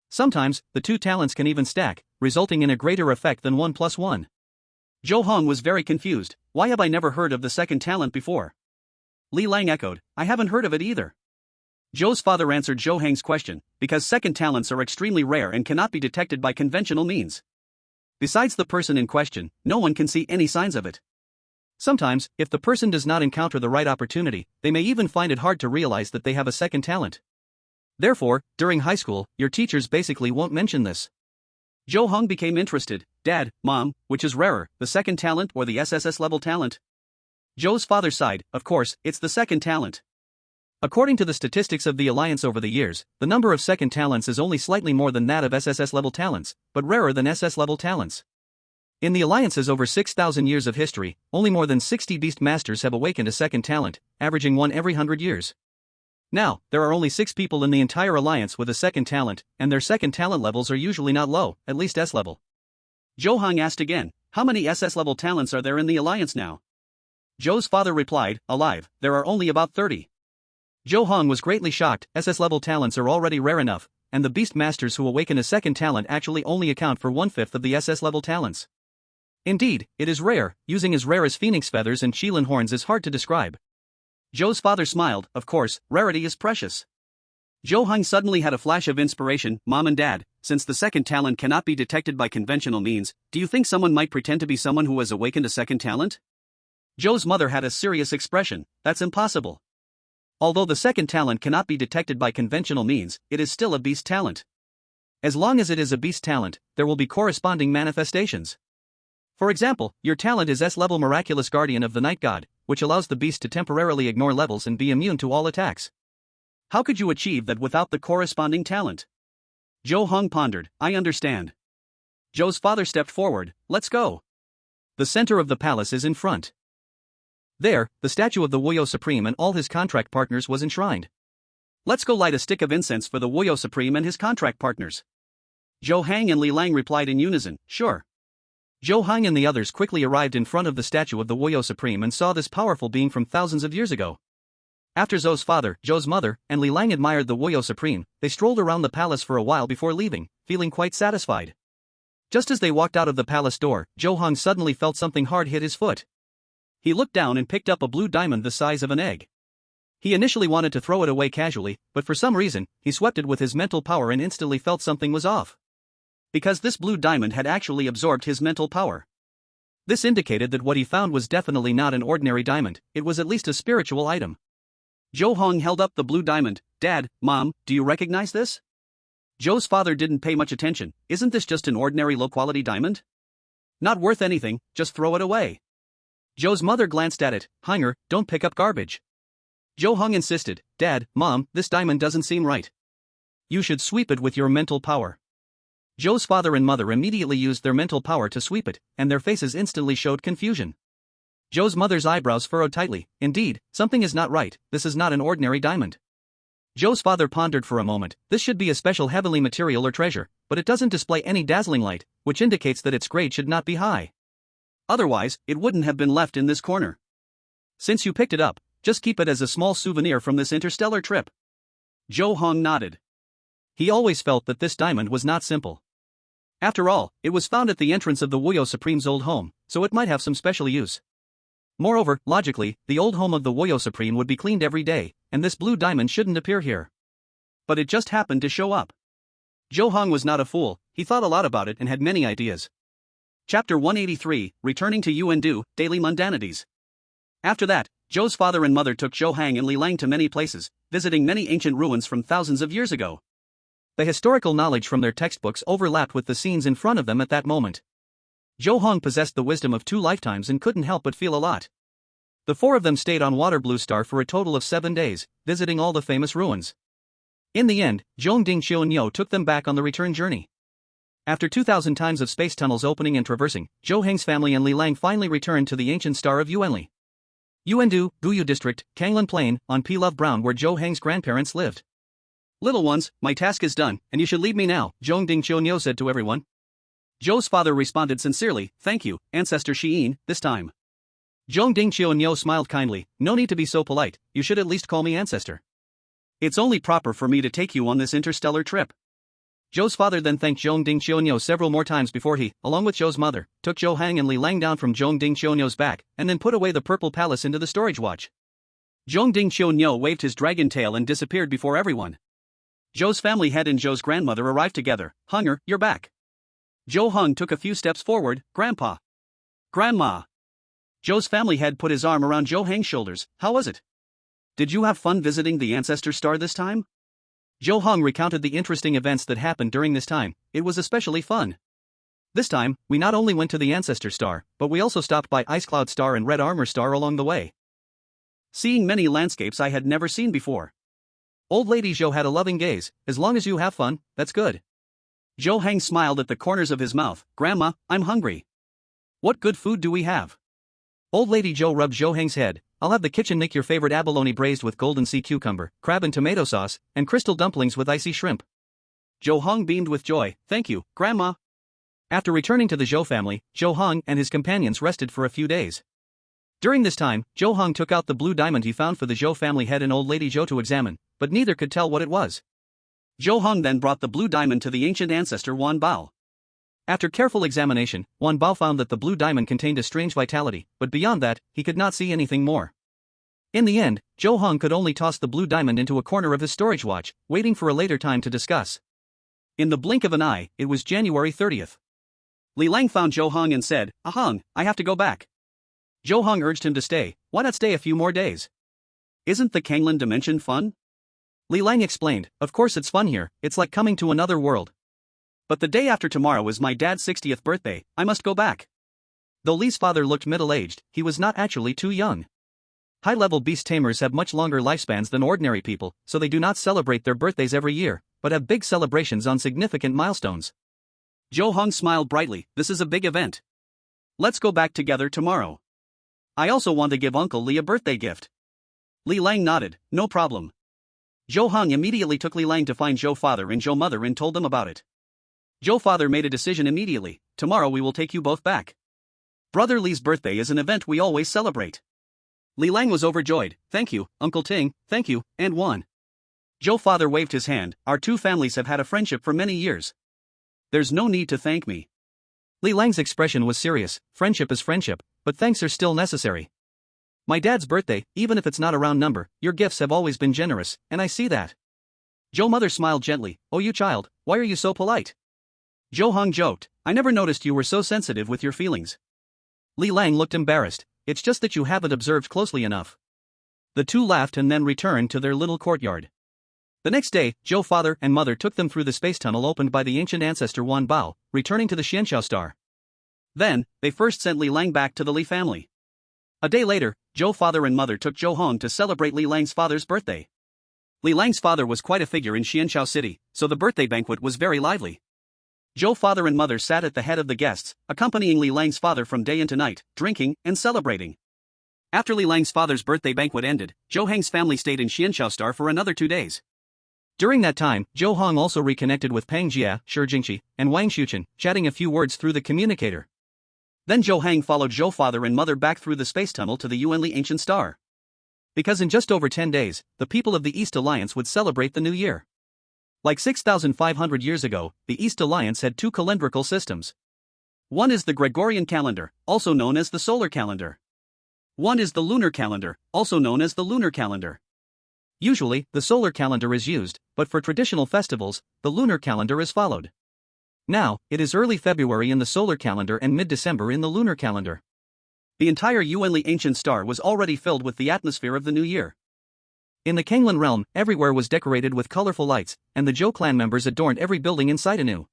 Sometimes, the two talents can even stack, resulting in a greater effect than 1 plus 1. Zhou Heng was very confused. Why have I never heard of the second talent before? Li Lang echoed, I haven't heard of it either. Zhou's father answered Zhou Heng's question, because second talents are extremely rare and cannot be detected by conventional means. Besides the person in question, no one can see any signs of it. Sometimes, if the person does not encounter the right opportunity, they may even find it hard to realize that they have a second talent. Therefore, during high school, your teachers basically won't mention this. Zhou Heng became interested. Dad, Mom, which is rarer, the second talent or the SSS level talent? Zhou's father sighed, of course, it's the second talent. According to the statistics of the Alliance over the years, the number of second talents is only slightly more than that of SSS level talents, but rarer than SS level talents. In the Alliance's over 6,000 years of history, only more than 60 beast masters have awakened a second talent, averaging one every 100 years. Now, there are only 6 people in the entire Alliance with a second talent, and their second talent levels are usually not low, at least S level. Zhou Heng asked again, how many SS level talents are there in the Alliance now? Zhou's father replied, alive, there are only about 30. Zhou Heng was greatly shocked. SS level talents are already rare enough, and the beast masters who awaken a second talent actually only account for 1/5 of the SS level talents. Indeed, it is rare. Using as rare as phoenix feathers and Qilin horns is hard to describe. Zhou's father smiled, of course, rarity is precious. Zhou Heng suddenly had a flash of inspiration. Mom and Dad, since the second talent cannot be detected by conventional means, do you think someone might pretend to be someone who has awakened a second talent? Zhou's mother had a serious expression, that's impossible. Although the second talent cannot be detected by conventional means, it is still a beast talent. As long as it is a beast talent, there will be corresponding manifestations. For example, your talent is S-level Miraculous Guardian of the Night God, which allows the beast to temporarily ignore levels and be immune to all attacks. How could you achieve that without the corresponding talent? Zhou Heng pondered, I understand. Zhou's father stepped forward, let's go. The center of the palace is in front. There, the statue of the Woyo Supreme and all his contract partners was enshrined. Let's go light a stick of incense for the Woyo Supreme and his contract partners. Zhou Heng and Li Lang replied in unison, sure. Zhou Heng and the others quickly arrived in front of the statue of the Woyo Supreme and saw this powerful being from thousands of years ago. After Zhou's father, Zhou's mother, and Li Lang admired the Woyo Supreme, they strolled around the palace for a while before leaving, feeling quite satisfied. Just as they walked out of the palace door, Zhou Heng suddenly felt something hard hit his foot. He looked down and picked up a blue diamond the size of an egg. He initially wanted to throw it away casually, but for some reason, he swept it with his mental power and instantly felt something was off. Because this blue diamond had actually absorbed his mental power. This indicated that what he found was definitely not an ordinary diamond, it was at least a spiritual item. Zhou Heng held up the blue diamond. Dad, Mom, do you recognize this? Zhou's father didn't pay much attention. Isn't this just an ordinary low-quality diamond? Not worth anything, just throw it away. Zhou's mother glanced at it. Henger, don't pick up garbage. Zhou Heng insisted. Dad, Mom, this diamond doesn't seem right. You should sweep it with your mental power. Zhou's father and mother immediately used their mental power to sweep it, and their faces instantly showed confusion. Zhou's mother's eyebrows furrowed tightly. Indeed, something is not right, this is not an ordinary diamond. Zhou's father pondered for a moment. This should be a special heavenly material or treasure, but it doesn't display any dazzling light, which indicates that its grade should not be high. Otherwise, it wouldn't have been left in this corner. Since you picked it up, just keep it as a small souvenir from this interstellar trip. Zhou Heng nodded. He always felt that this diamond was not simple. After all, it was found at the entrance of the Wuyo Supreme's old home, so it might have some special use. Moreover, logically, the old home of the Wuyo Supreme would be cleaned every day, and this blue diamond shouldn't appear here. But it just happened to show up. Zhou Heng was not a fool, he thought a lot about it and had many ideas. Chapter 183, Returning to Yuandu, Daily Mundanities. After that, Zhou's father and mother took Zhou Heng and Li Lang to many places, visiting many ancient ruins from thousands of years ago. The historical knowledge from their textbooks overlapped with the scenes in front of them at that moment. Zhou Heng possessed the wisdom of 2 lifetimes and couldn't help but feel a lot. The 4 of them stayed on Water Blue Star for a total of 7 days, visiting all the famous ruins. In the end, Zhongding Qiuanyo took them back on the return journey. After 2,000 times of space tunnels opening and traversing, Zhou Heng's family and Li Lang finally returned to the ancient star of Yuanli. Yuandu, Guyu District, Kanglan Plain, on Love Brown where Zhou Heng's grandparents lived. Little ones, my task is done, and you should leave me now, Zhongding Qiuanyo said to everyone. Zhou's father responded sincerely, thank you, Ancestor Xiyin, this time. Zhongding Qiuanyo smiled kindly, no need to be so polite, you should at least call me Ancestor. It's only proper for me to take you on this interstellar trip. Zhou's father then thanked Zhongding Qiuanyo several more times before he, along with Zhou's mother, took Zhou Heng and Li Lang down from Zhongding Qiuanyo's back, and then put away the purple palace into the storage watch. Zhongding Qiuanyo waved his dragon tail and disappeared before everyone. Zhou's family head and Zhou's grandmother arrived together. Hunger, you're back. Zhou Heng took a few steps forward. Grandpa. Grandma. Zhou's family head put his arm around Zhou Heng's shoulders. How was it? Did you have fun visiting the ancestor star this time? Zhou Heng recounted the interesting events that happened during this time. It was especially fun. This time, we not only went to the ancestor star, but we also stopped by Ice Cloud Star and Red Armor Star along the way. Seeing many landscapes I had never seen before. Old Lady Zhou had a loving gaze. As long as you have fun, that's good. Zhou Heng smiled at the corners of his mouth. Grandma, I'm hungry. What good food do we have? Old Lady Zhou rubbed Zhou Heng's head. I'll have the kitchen nick your favorite abalone braised with golden sea cucumber, crab and tomato sauce, and crystal dumplings with icy shrimp. Zhou Heng beamed with joy. Thank you, Grandma. After returning to the Zhou family, Zhou Heng and his companions rested for a few days. During this time, Zhou Heng took out the blue diamond he found for the Zhou family head and Old Lady Zhou to examine, but neither could tell what it was. Zhou Heng then brought the blue diamond to the ancient ancestor Wan Bao. After careful examination, Wan Bao found that the blue diamond contained a strange vitality, but beyond that, he could not see anything more. In the end, Zhou Heng could only toss the blue diamond into a corner of his storage watch, waiting for a later time to discuss. In the blink of an eye, it was January 30th. Li Lang found Zhou Heng and said, Heng, I have to go back. Zhou Heng urged him to stay. Why not stay a few more days? Isn't the Kanglan dimension fun? Li Lang explained, of course it's fun here, it's like coming to another world. But the day after tomorrow is my dad's 60th birthday, I must go back. Though Li's father looked middle-aged, he was not actually too young. High-level beast tamers have much longer lifespans than ordinary people, so they do not celebrate their birthdays every year, but have big celebrations on significant milestones. Zhou Heng smiled brightly, this is a big event. Let's go back together tomorrow. I also want to give Uncle Li a birthday gift. Li Lang nodded, no problem. Zhou Heng immediately took Li Lang to find Zhou father and Zhou mother and told them about it. Zhou father made a decision immediately, tomorrow we will take you both back. Brother Li's birthday is an event we always celebrate. Li Lang was overjoyed, thank you, Uncle Ting, thank you, and Wan. Zhou father waved his hand, our two families have had a friendship for many years. There's no need to thank me. Li Lang's expression was serious, friendship is friendship, but thanks are still necessary. My dad's birthday, even if it's not a round number, your gifts have always been generous, and I see that. Zhou mother smiled gently, oh you child, why are you so polite? Zhou Heng joked, I never noticed you were so sensitive with your feelings. Li Lang looked embarrassed, it's just that you haven't observed closely enough. The two laughed and then returned to their little courtyard. The next day, Zhou father and mother took them through the space tunnel opened by the ancient ancestor Wan Bao, returning to the Xianxiao star. Then, they first sent Li Lang back to the Li family. A day later, Zhou father and mother took Zhou Heng to celebrate Li Lang's father's birthday. Li Lang's father was quite a figure in Xianxiao city, so the birthday banquet was very lively. Zhou father and mother sat at the head of the guests, accompanying Li Lang's father from day into night, drinking and celebrating. After Li Lang's father's birthday banquet ended, Zhou Heng's family stayed in Xianxiao star for another 2 days. During that time, Zhou Heng also reconnected with Pang Jia, Shi Jingqi, and Wang Xuchen, chatting a few words through the communicator. Then Zhou Heng followed Zhou father and mother back through the space tunnel to the Yuanli ancient star. Because in just over 10 days, the people of the East Alliance would celebrate the new year. Like 6,500 years ago, the East Alliance had two calendrical systems. One is the Gregorian calendar, also known as the solar calendar. One is the lunar calendar, also known as the lunar calendar. Usually, the solar calendar is used, but for traditional festivals, the lunar calendar is followed. Now, it is early February in the solar calendar and mid-December in the lunar calendar. The entire Yuanli ancient star was already filled with the atmosphere of the new year. In the Kanglan realm, everywhere was decorated with colorful lights, and the Zhou clan members adorned every building inside anew.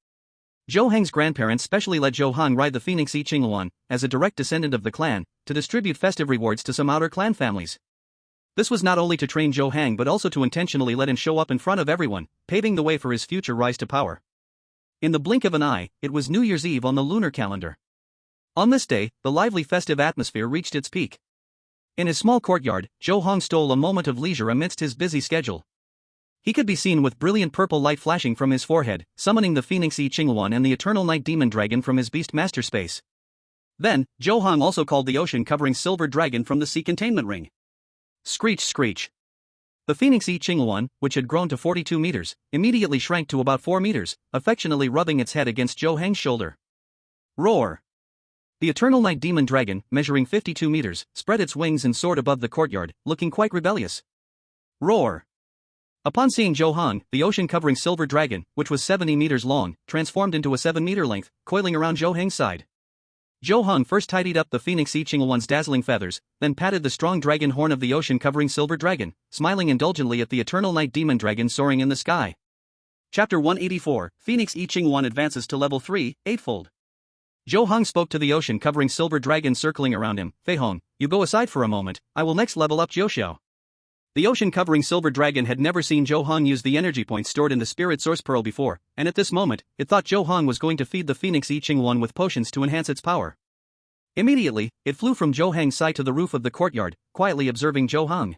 Zhou Heng's grandparents specially let Zhou Heng ride the Fengyi Azure Luan, as a direct descendant of the clan, to distribute festive rewards to some outer clan families. This was not only to train Zhou Heng but also to intentionally let him show up in front of everyone, paving the way for his future rise to power. In the blink of an eye, it was New Year's Eve on the lunar calendar. On this day, the lively festive atmosphere reached its peak. In his small courtyard, Zhou Heng stole a moment of leisure amidst his busy schedule. He could be seen with brilliant purple light flashing from his forehead, summoning the Fengyi Azure Luan and the eternal night demon dragon from his beast master space. Then, Zhou Heng also called the ocean-covering silver dragon from the sea containment ring. Screech screech. The Fengyi Azure Luan, which had grown to 42 meters, immediately shrank to about 4 meters, affectionately rubbing its head against Zhou Heng's shoulder. Roar. The eternal night demon dragon, measuring 52 meters, spread its wings and soared above the courtyard, looking quite rebellious. Roar. Upon seeing Zhou Heng, the ocean-covering silver dragon, which was 70 meters long, transformed into a 7-meter length, coiling around Zhou Heng's side. Zhou Heng first tidied up the Fengyi Azure Luan's dazzling feathers, then patted the strong dragon horn of the ocean-covering silver dragon, smiling indulgently at the eternal night demon dragon soaring in the sky. Chapter 184, Fengyi Azure Luan advances to level 3, eightfold. Zhou Heng spoke to the ocean-covering silver dragon circling around him. Fei Hong, you go aside for a moment, I will next level up Jiuxiao. The ocean-covering silver dragon had never seen Zhou Heng use the energy points stored in the spirit source pearl before, and at this moment, it thought Zhou Heng was going to feed the Fengyi Azure Luan with potions to enhance its power. Immediately, it flew from Zhou Heng's side to the roof of the courtyard, quietly observing Zhou Heng.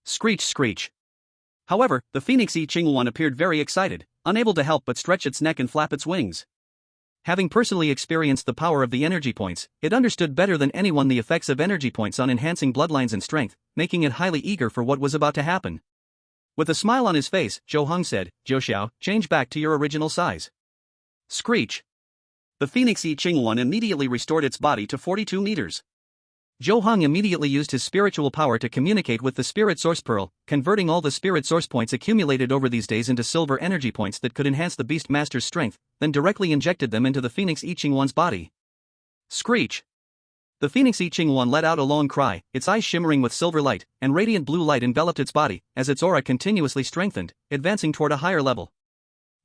Screech screech. However, the Fengyi Azure Luan appeared very excited, unable to help but stretch its neck and flap its wings. Having personally experienced the power of the energy points, it understood better than anyone the effects of energy points on enhancing bloodlines and strength, making it highly eager for what was about to happen. With a smile on his face, Zhou Heng said, Jiuxiao, change back to your original size. Screech. The Fengyi Azure Luan immediately restored its body to 42 meters. Zhou Heng immediately used his spiritual power to communicate with the spirit source pearl, converting all the spirit source points accumulated over these days into silver energy points that could enhance the beast master's strength, then directly injected them into the Fengyi Azure Luan's body. Screech. The Fengyi Azure Luan let out a long cry, its eyes shimmering with silver light, and radiant blue light enveloped its body, as its aura continuously strengthened, advancing toward a higher level.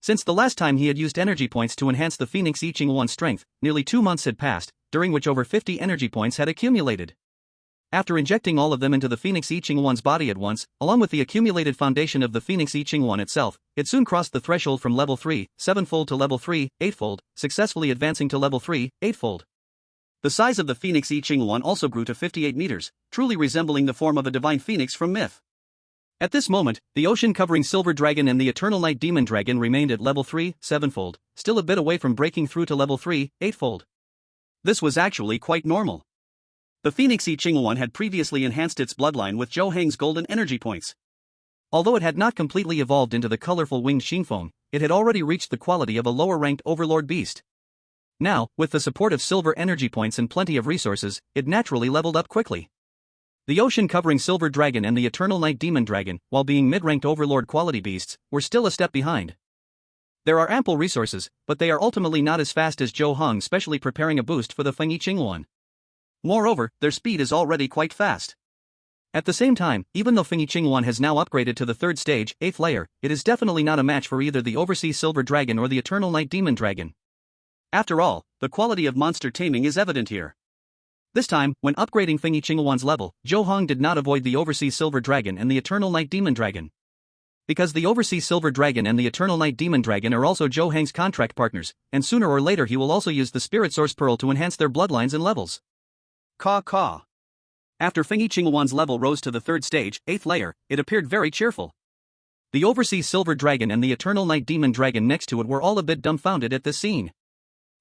Since the last time he had used energy points to enhance the Fengyi Azure Luan's strength, nearly 2 months had passed, during which over 50 energy points had accumulated. After injecting all of them into the Fengyi Azure Luan's body at once, along with the accumulated foundation of the Fengyi Azure Luan itself, it soon crossed the threshold from level 3, 7-fold to level 3, 8-fold, successfully advancing to level 3, 8-fold. The size of the Fengyi Azure Luan also grew to 58 meters, truly resembling the form of a divine phoenix from myth. At this moment, the ocean-covering silver dragon and the eternal night demon dragon remained at level 3, 7-fold, still a bit away from breaking through to level 3, 8-fold. This was actually quite normal. The Fengyi Azure Luan had previously enhanced its bloodline with Zhou Heng's golden energy points. Although it had not completely evolved into the colorful winged Xingfeng, it had already reached the quality of a lower-ranked overlord beast. Now, with the support of silver energy points and plenty of resources, it naturally leveled up quickly. The ocean-covering silver dragon and the eternal night demon dragon, while being mid-ranked overlord quality beasts, were still a step behind. There are ample resources, but they are ultimately not as fast as Zhou Heng specially preparing a boost for the Fengyi Azure Luan. Moreover, their speed is already quite fast. At the same time, even though Fengyi Azure Luan has now upgraded to the 3rd stage, 8th layer, it is definitely not a match for either the overseas silver dragon or the eternal night demon dragon. After all, the quality of monster taming is evident here. This time, when upgrading Fengyi Azure Luan's level, Zhou Heng did not avoid the overseas silver dragon and the eternal night demon dragon. Because the overseas silver dragon and the eternal night demon dragon are also Zhou Heng's contract partners, and sooner or later he will also use the spirit source pearl to enhance their bloodlines and levels. Caw caw. After Fengyi Azure Luan's level rose to the 3rd stage, 8th layer, it appeared very cheerful. The overseas silver dragon and the eternal night demon dragon next to it were all a bit dumbfounded at this scene.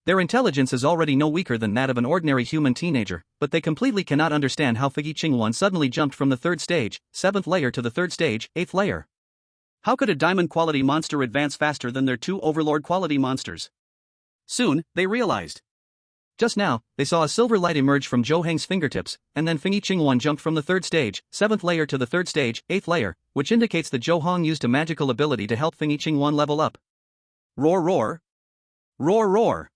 Their intelligence is already no weaker than that of an ordinary human teenager, but they completely cannot understand how Fengyi Luan suddenly jumped from the 3rd stage, 7th layer to the 3rd stage, 8th layer. How could a diamond-quality monster advance faster than their 2 Overlord-quality monsters? Soon, they realized. Just now, they saw a silver light emerge from Zhou Heng's fingertips, and then Fengyi Luan jumped from the 3rd stage, 7th layer to the 3rd stage, 8th layer, which indicates that Zhou Heng used a magical ability to help Fengyi Luan level up. Roar roar! Roar roar!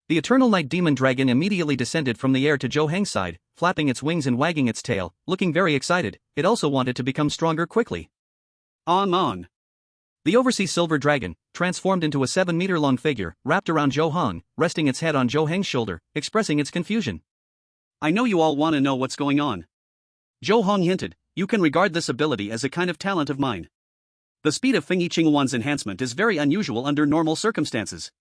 The Eternal Night Demon Dragon immediately descended from the air to Zhou Heng's side, flapping its wings and wagging its tail, looking very excited. It also wanted to become stronger quickly. On. The Overseas Silver Dragon, transformed into a 7-meter-long figure, wrapped around Zhou Heng, resting its head on Zhou Heng's shoulder, expressing its confusion. I know you all want to know what's going on. Zhou Heng hinted, you can regard this ability as a kind of talent of mine. The speed of Fengyi Luan's enhancement is very unusual under normal circumstances.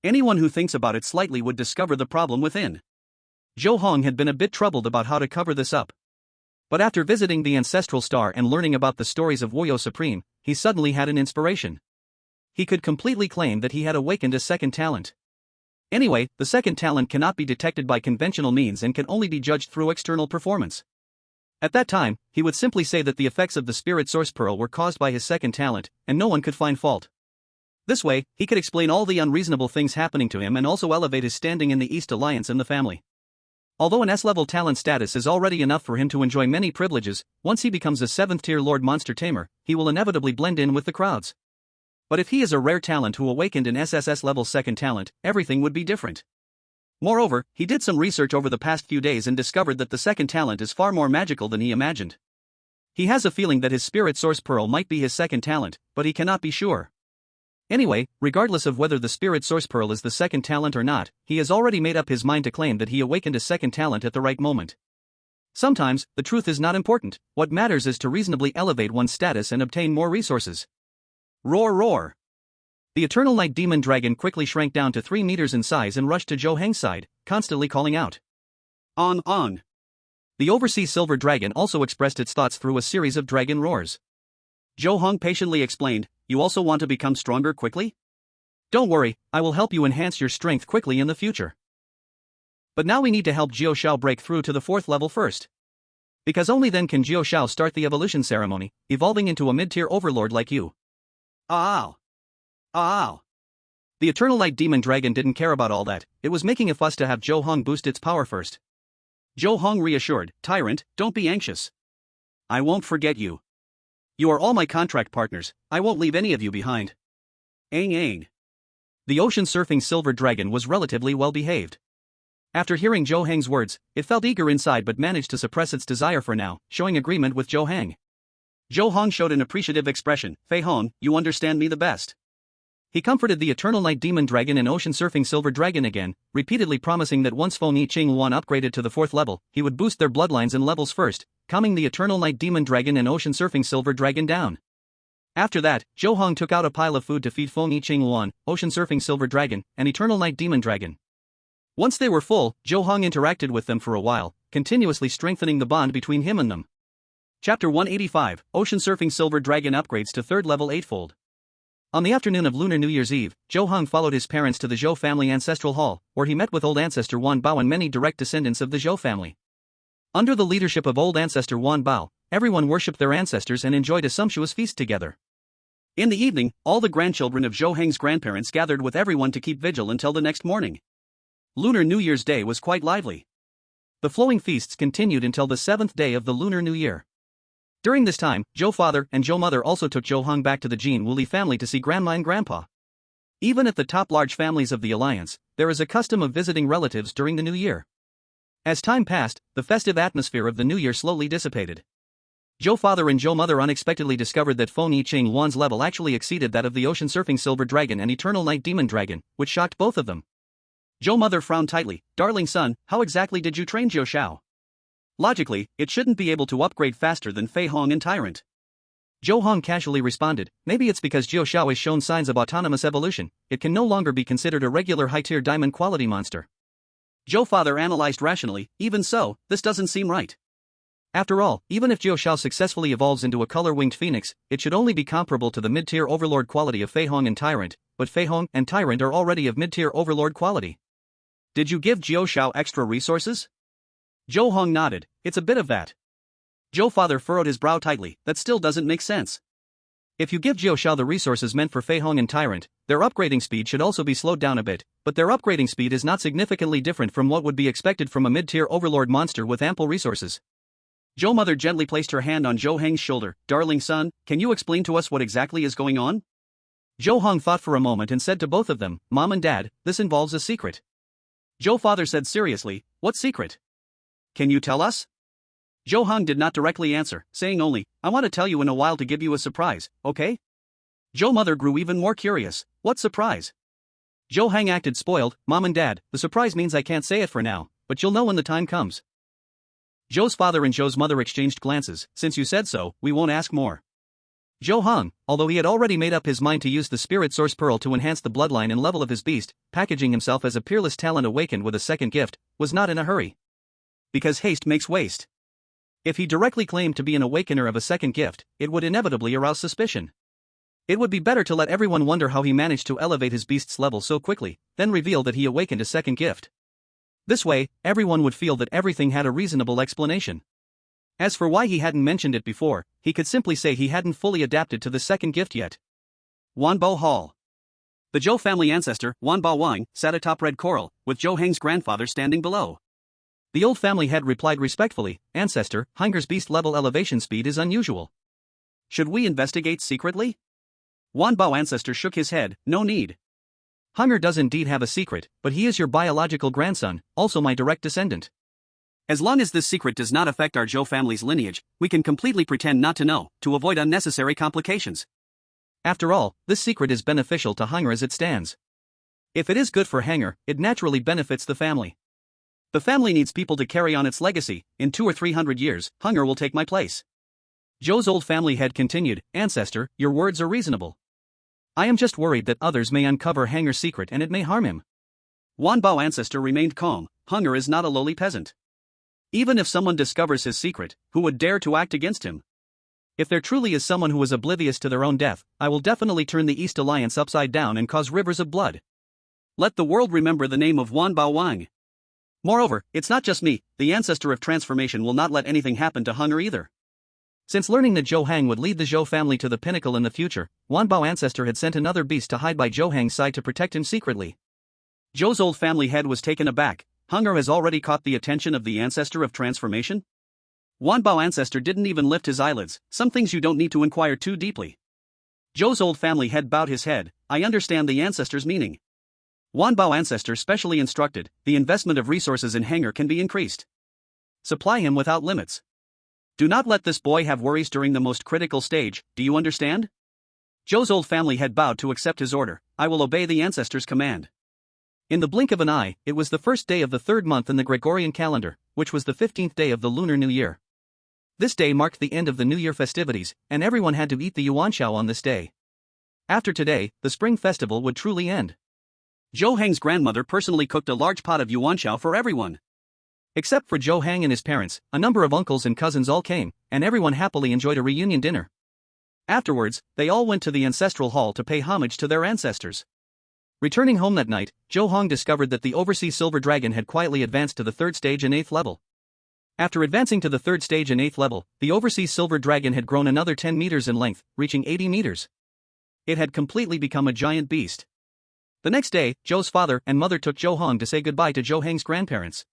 Anyone who thinks about it slightly would discover the problem within. Zhou Heng had been a bit troubled about how to cover this up. But after visiting the Ancestral Star and learning about the stories of Woyo Supreme, he suddenly had an inspiration. He could completely claim that he had awakened a second talent. Anyway, the second talent cannot be detected by conventional means and can only be judged through external performance. At that time, he would simply say that the effects of the Spirit Source Pearl were caused by his second talent, and no one could find fault. This way, he could explain all the unreasonable things happening to him and also elevate his standing in the East Alliance and the family. Although an S-level talent status is already enough for him to enjoy many privileges, once he becomes a 7th-tier Lord Monster Tamer, he will inevitably blend in with the crowds. But if he is a rare talent who awakened an SSS level second talent, everything would be different. Moreover, he did some research over the past few days and discovered that the second talent is far more magical than he imagined. He has a feeling that his Spirit Source Pearl might be his second talent, but he cannot be sure. Anyway, regardless of whether the Spirit Source Pearl is the second talent or not, he has already made up his mind to claim that he awakened a second talent at the right moment. Sometimes, the truth is not important, what matters is to reasonably elevate one's status and obtain more resources. Roar roar! The Eternal Night Demon Dragon quickly shrank down to 3 meters in size and rushed to Zhou Heng's side, constantly calling out. On! The Overseas Silver Dragon also expressed its thoughts through a series of dragon roars. Zhou Heng patiently explained, you also want to become stronger quickly? Don't worry, I will help you enhance your strength quickly in the future. But now we need to help Jiao Shao break through to the 4th level first. Because only then can Jiao Shao start the evolution ceremony, evolving into a mid-tier overlord like you. Ow! The Eternal Light Demon Dragon didn't care about all that, it was making a fuss to have Zhou Heng boost its power first. Zhou Heng reassured, Tyrant, don't be anxious. I won't forget you. You are all my contract partners, I won't leave any of you behind. Aang. The ocean-surfing Silver Dragon was relatively well-behaved. After hearing Zhou Heng's words, it felt eager inside but managed to suppress its desire for now, showing agreement with Zhou Heng. Zhou Heng showed an appreciative expression, Fei Hong, you understand me the best. He comforted the Eternal Night Demon Dragon and ocean-surfing Silver Dragon again, repeatedly promising that once Fengyi Luan upgraded to the 4th level, he would boost their bloodlines and levels first, calming the Eternal Night Demon Dragon and ocean-surfing Silver Dragon down. After that, Zhou Heng took out a pile of food to feed Fengyi Luan, ocean-surfing Silver Dragon, and Eternal Night Demon Dragon. Once they were full, Zhou Heng interacted with them for a while, continuously strengthening the bond between him and them. Chapter 185, Ocean-surfing Silver Dragon upgrades to 3rd level 8-fold. On the afternoon of Lunar New Year's Eve, Zhou Heng followed his parents to the Zhou family ancestral hall, where he met with old ancestor Wan Bao and many direct descendants of the Zhou family. Under the leadership of old ancestor Wan Bao, everyone worshipped their ancestors and enjoyed a sumptuous feast together. In the evening, all the grandchildren of Zhou Heng's grandparents gathered with everyone to keep vigil until the next morning. Lunar New Year's Day was quite lively. The flowing feasts continued until the 7th day of the Lunar New Year. During this time, Zhou father and Zhou mother also took Zhou Heng back to the Jin Wuli family to see grandma and grandpa. Even at the top large families of the alliance, there is a custom of visiting relatives during the new year. As time passed, the festive atmosphere of the new year slowly dissipated. Zhou father and Zhou mother unexpectedly discovered that Fengyi Luan's level actually exceeded that of the ocean-surfing Silver Dragon and Eternal Night Demon Dragon, which shocked both of them. Zhou mother frowned tightly, darling son, how exactly did you train Jiao Shao? Logically, it shouldn't be able to upgrade faster than Fei Hong and Tyrant. Zhou Heng casually responded, maybe it's because Jiao Shao has shown signs of autonomous evolution, it can no longer be considered a regular high-tier diamond quality monster. Zhou father analyzed rationally, even so, this doesn't seem right. After all, even if Zhou Xiao successfully evolves into a color-winged phoenix, it should only be comparable to the mid-tier overlord quality of Fei Hong and Tyrant, but Fei Hong and Tyrant are already of mid-tier overlord quality. Did you give Zhou Xiao extra resources? Zhou Heng nodded. It's a bit of that. Zhou father furrowed his brow tightly. That still doesn't make sense. If you give Zhou Xiao the resources meant for Fei Hong and Tyrant, their upgrading speed should also be slowed down a bit, but their upgrading speed is not significantly different from what would be expected from a mid-tier overlord monster with ample resources. Zhou mother gently placed her hand on Zhou Heng's shoulder. Darling son, can you explain to us what exactly is going on? Zhou Heng thought for a moment and said to both of them, Mom and Dad, this involves a secret. Zhou father said seriously, what secret? Can you tell us? Zhou Heng did not directly answer, saying only, I want to tell you in a while to give you a surprise, okay? Zhou mother grew even more curious. What surprise? Zhou Heng acted spoiled. Mom and Dad, the surprise means I can't say it for now, but you'll know when the time comes. Zhou's father and Zhou's mother exchanged glances. Since you said so, we won't ask more. Zhou Heng, although he had already made up his mind to use the Spirit Source Pearl to enhance the bloodline and level of his beast, packaging himself as a peerless talent awakened with a second gift, was not in a hurry. Because haste makes waste. If he directly claimed to be an awakener of a second gift, it would inevitably arouse suspicion. It would be better to let everyone wonder how he managed to elevate his beast's level so quickly, then reveal that he awakened a second gift. This way, everyone would feel that everything had a reasonable explanation. As for why he hadn't mentioned it before, he could simply say he hadn't fully adapted to the second gift yet. Wanbo Hall. The Zhou family ancestor, Wanbo Wang, sat atop Red Coral, with Zhou Heng's grandfather standing below. The old family head replied respectfully, Ancestor, Henger's beast level elevation speed is unusual. Should we investigate secretly? Wanbo ancestor shook his head, no need. Henger does indeed have a secret, but he is your biological grandson, also my direct descendant. As long as this secret does not affect our Zhou family's lineage, we can completely pretend not to know, to avoid unnecessary complications. After all, this secret is beneficial to Henger as it stands. If it is good for Henger, it naturally benefits the family. The family needs people to carry on its legacy. In 200 or 300 years, Henger will take my place. Zhou's old family head continued, Ancestor, your words are reasonable. I am just worried that others may uncover Henger's secret and it may harm him. Wanbo ancestor remained calm. Henger is not a lowly peasant. Even if someone discovers his secret, who would dare to act against him? If there truly is someone who is oblivious to their own death, I will definitely turn the East Alliance upside down and cause rivers of blood. Let the world remember the name of Wanbo Wang. Moreover, it's not just me, the ancestor of transformation will not let anything happen to Henger either. Since learning that Zhou Heng would lead the Zhou family to the pinnacle in the future, Wanbo ancestor had sent another beast to hide by Zhou Heng's side to protect him secretly. Zhou's old family head was taken aback. Henger has already caught the attention of the ancestor of transformation? Wanbo ancestor didn't even lift his eyelids. Some things you don't need to inquire too deeply. Zhou's old family head bowed his head. I understand the ancestor's meaning. Wanbo ancestor specially instructed, the investment of resources in Henger can be increased. Supply him without limits. Do not let this boy have worries during the most critical stage, do you understand? Zhou's old family had bowed to accept his order. I will obey the ancestor's command. In the blink of an eye, it was the first day of the third month in the Gregorian calendar, which was the 15th day of the Lunar New Year. This day marked the end of the New Year festivities, and everyone had to eat the yuanxiao on this day. After today, the spring festival would truly end. Zhou Heng's grandmother personally cooked a large pot of yuanxiao for everyone. Except for Zhou Heng and his parents, a number of uncles and cousins all came, and everyone happily enjoyed a reunion dinner. Afterwards, they all went to the ancestral hall to pay homage to their ancestors. Returning home that night, Zhou Heng discovered that the overseas silver dragon had quietly advanced to the third stage and 8th level. After advancing to the third stage and 8th level, the overseas silver dragon had grown another 10 meters in length, reaching 80 meters. It had completely become a giant beast. The next day, Zhou's father and mother took Zhou Heng to say goodbye to Zhou Heng's grandparents.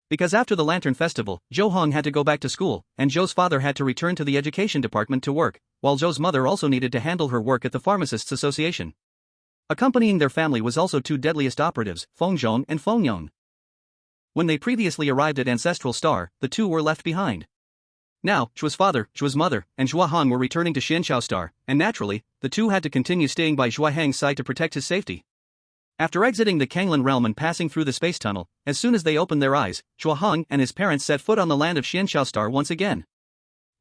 Because after the Lantern Festival, Zhou Heng had to go back to school, and Zhou's father had to return to the education department to work, while Zhou's mother also needed to handle her work at the Pharmacists Association. Accompanying their family was also two deadliest operatives, Feng Zhong and Feng Yong. When they previously arrived at Ancestral Star, the two were left behind. Now, Zhua's father, Zhua's mother, and Zhou Heng were returning to Xianxiao Star, and naturally, the two had to continue staying by Zhou Heng's side to protect his safety. After exiting the Kanglan realm and passing through the space tunnel, as soon as they opened their eyes, Zhou Heng and his parents set foot on the land of Xianxiao Star once again.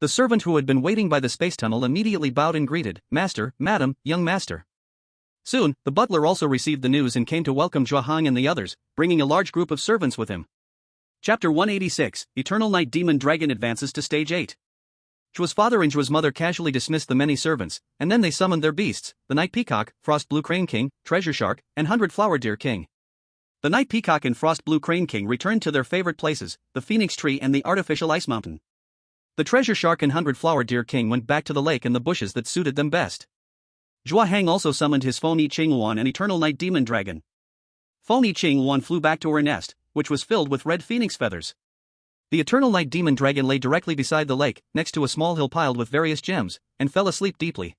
The servant who had been waiting by the space tunnel immediately bowed and greeted, Master, Madam, young master. Soon, the butler also received the news and came to welcome Zhou Heng and the others, bringing a large group of servants with him. Chapter 186, Eternal Night Demon Dragon advances to Stage 8. Zhu's father and Zhu's mother casually dismissed the many servants, and then they summoned their beasts, the Night Peacock, Frost Blue Crane King, Treasure Shark, and 100 Flower Deer King. The Night Peacock and Frost Blue Crane King returned to their favorite places, the Phoenix Tree and the artificial Ice Mountain. The Treasure Shark and 100 Flower Deer King went back to the lake and the bushes that suited them best. Zhou Heng also summoned his Fengyi Azure Luan and Eternal Night Demon Dragon. Fengyi Azure Luan flew back to her nest, which was filled with red phoenix feathers. The Eternal Night Demon Dragon lay directly beside the lake, next to a small hill piled with various gems, and fell asleep deeply.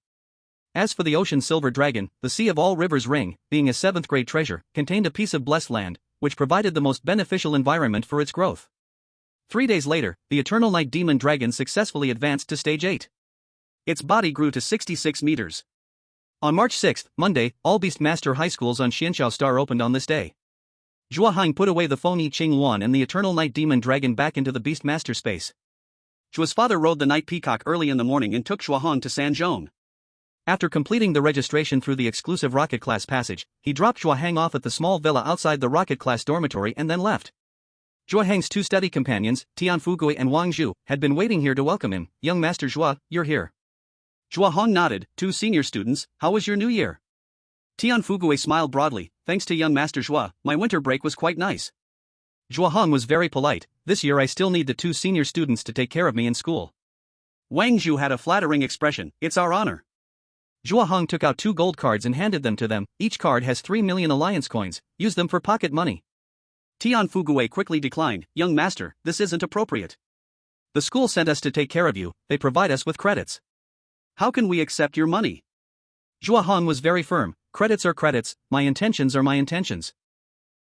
As for the Ocean Silver Dragon, the Sea of All Rivers ring, being a 7th-grade treasure, contained a piece of blessed land, which provided the most beneficial environment for its growth. 3 days later, the Eternal Night Demon Dragon successfully advanced to Stage 8. Its body grew to 66 meters. On March 6, Monday, all Beast Master high schools on Xianxiao Star opened on this day. Zhou Heng put away the Fengyi Azure Luan and the Eternal Night Demon Dragon back into the Beast Master space. Zhu's father rode the Night Peacock early in the morning and took Zhou Heng to Sanzhong. After completing the registration through the exclusive rocket-class passage, he dropped Zhou Heng off at the small villa outside the rocket-class dormitory and then left. Zhou Heng's 2 study companions, Tian Fugui and Wang Zhu, had been waiting here to welcome him. "Young Master Zhou, you're here." Zhou Heng nodded. 2 senior students, how was your new year? Tian Fugui smiled broadly. Thanks to young Master Zhou, my winter break was quite nice. Zhou Heng was very polite. This year I still need the 2 senior students to take care of me in school. Wang Zhu had a flattering expression. It's our honor. Zhou Heng took out 2 gold cards and handed them to them. Each card has 3 million alliance coins. Use them for pocket money. Tian Fugui quickly declined. Young master, this isn't appropriate. The school sent us to take care of you. They provide us with credits. How can we accept your money? Zhou Heng was very firm. Credits are credits, my intentions are my intentions.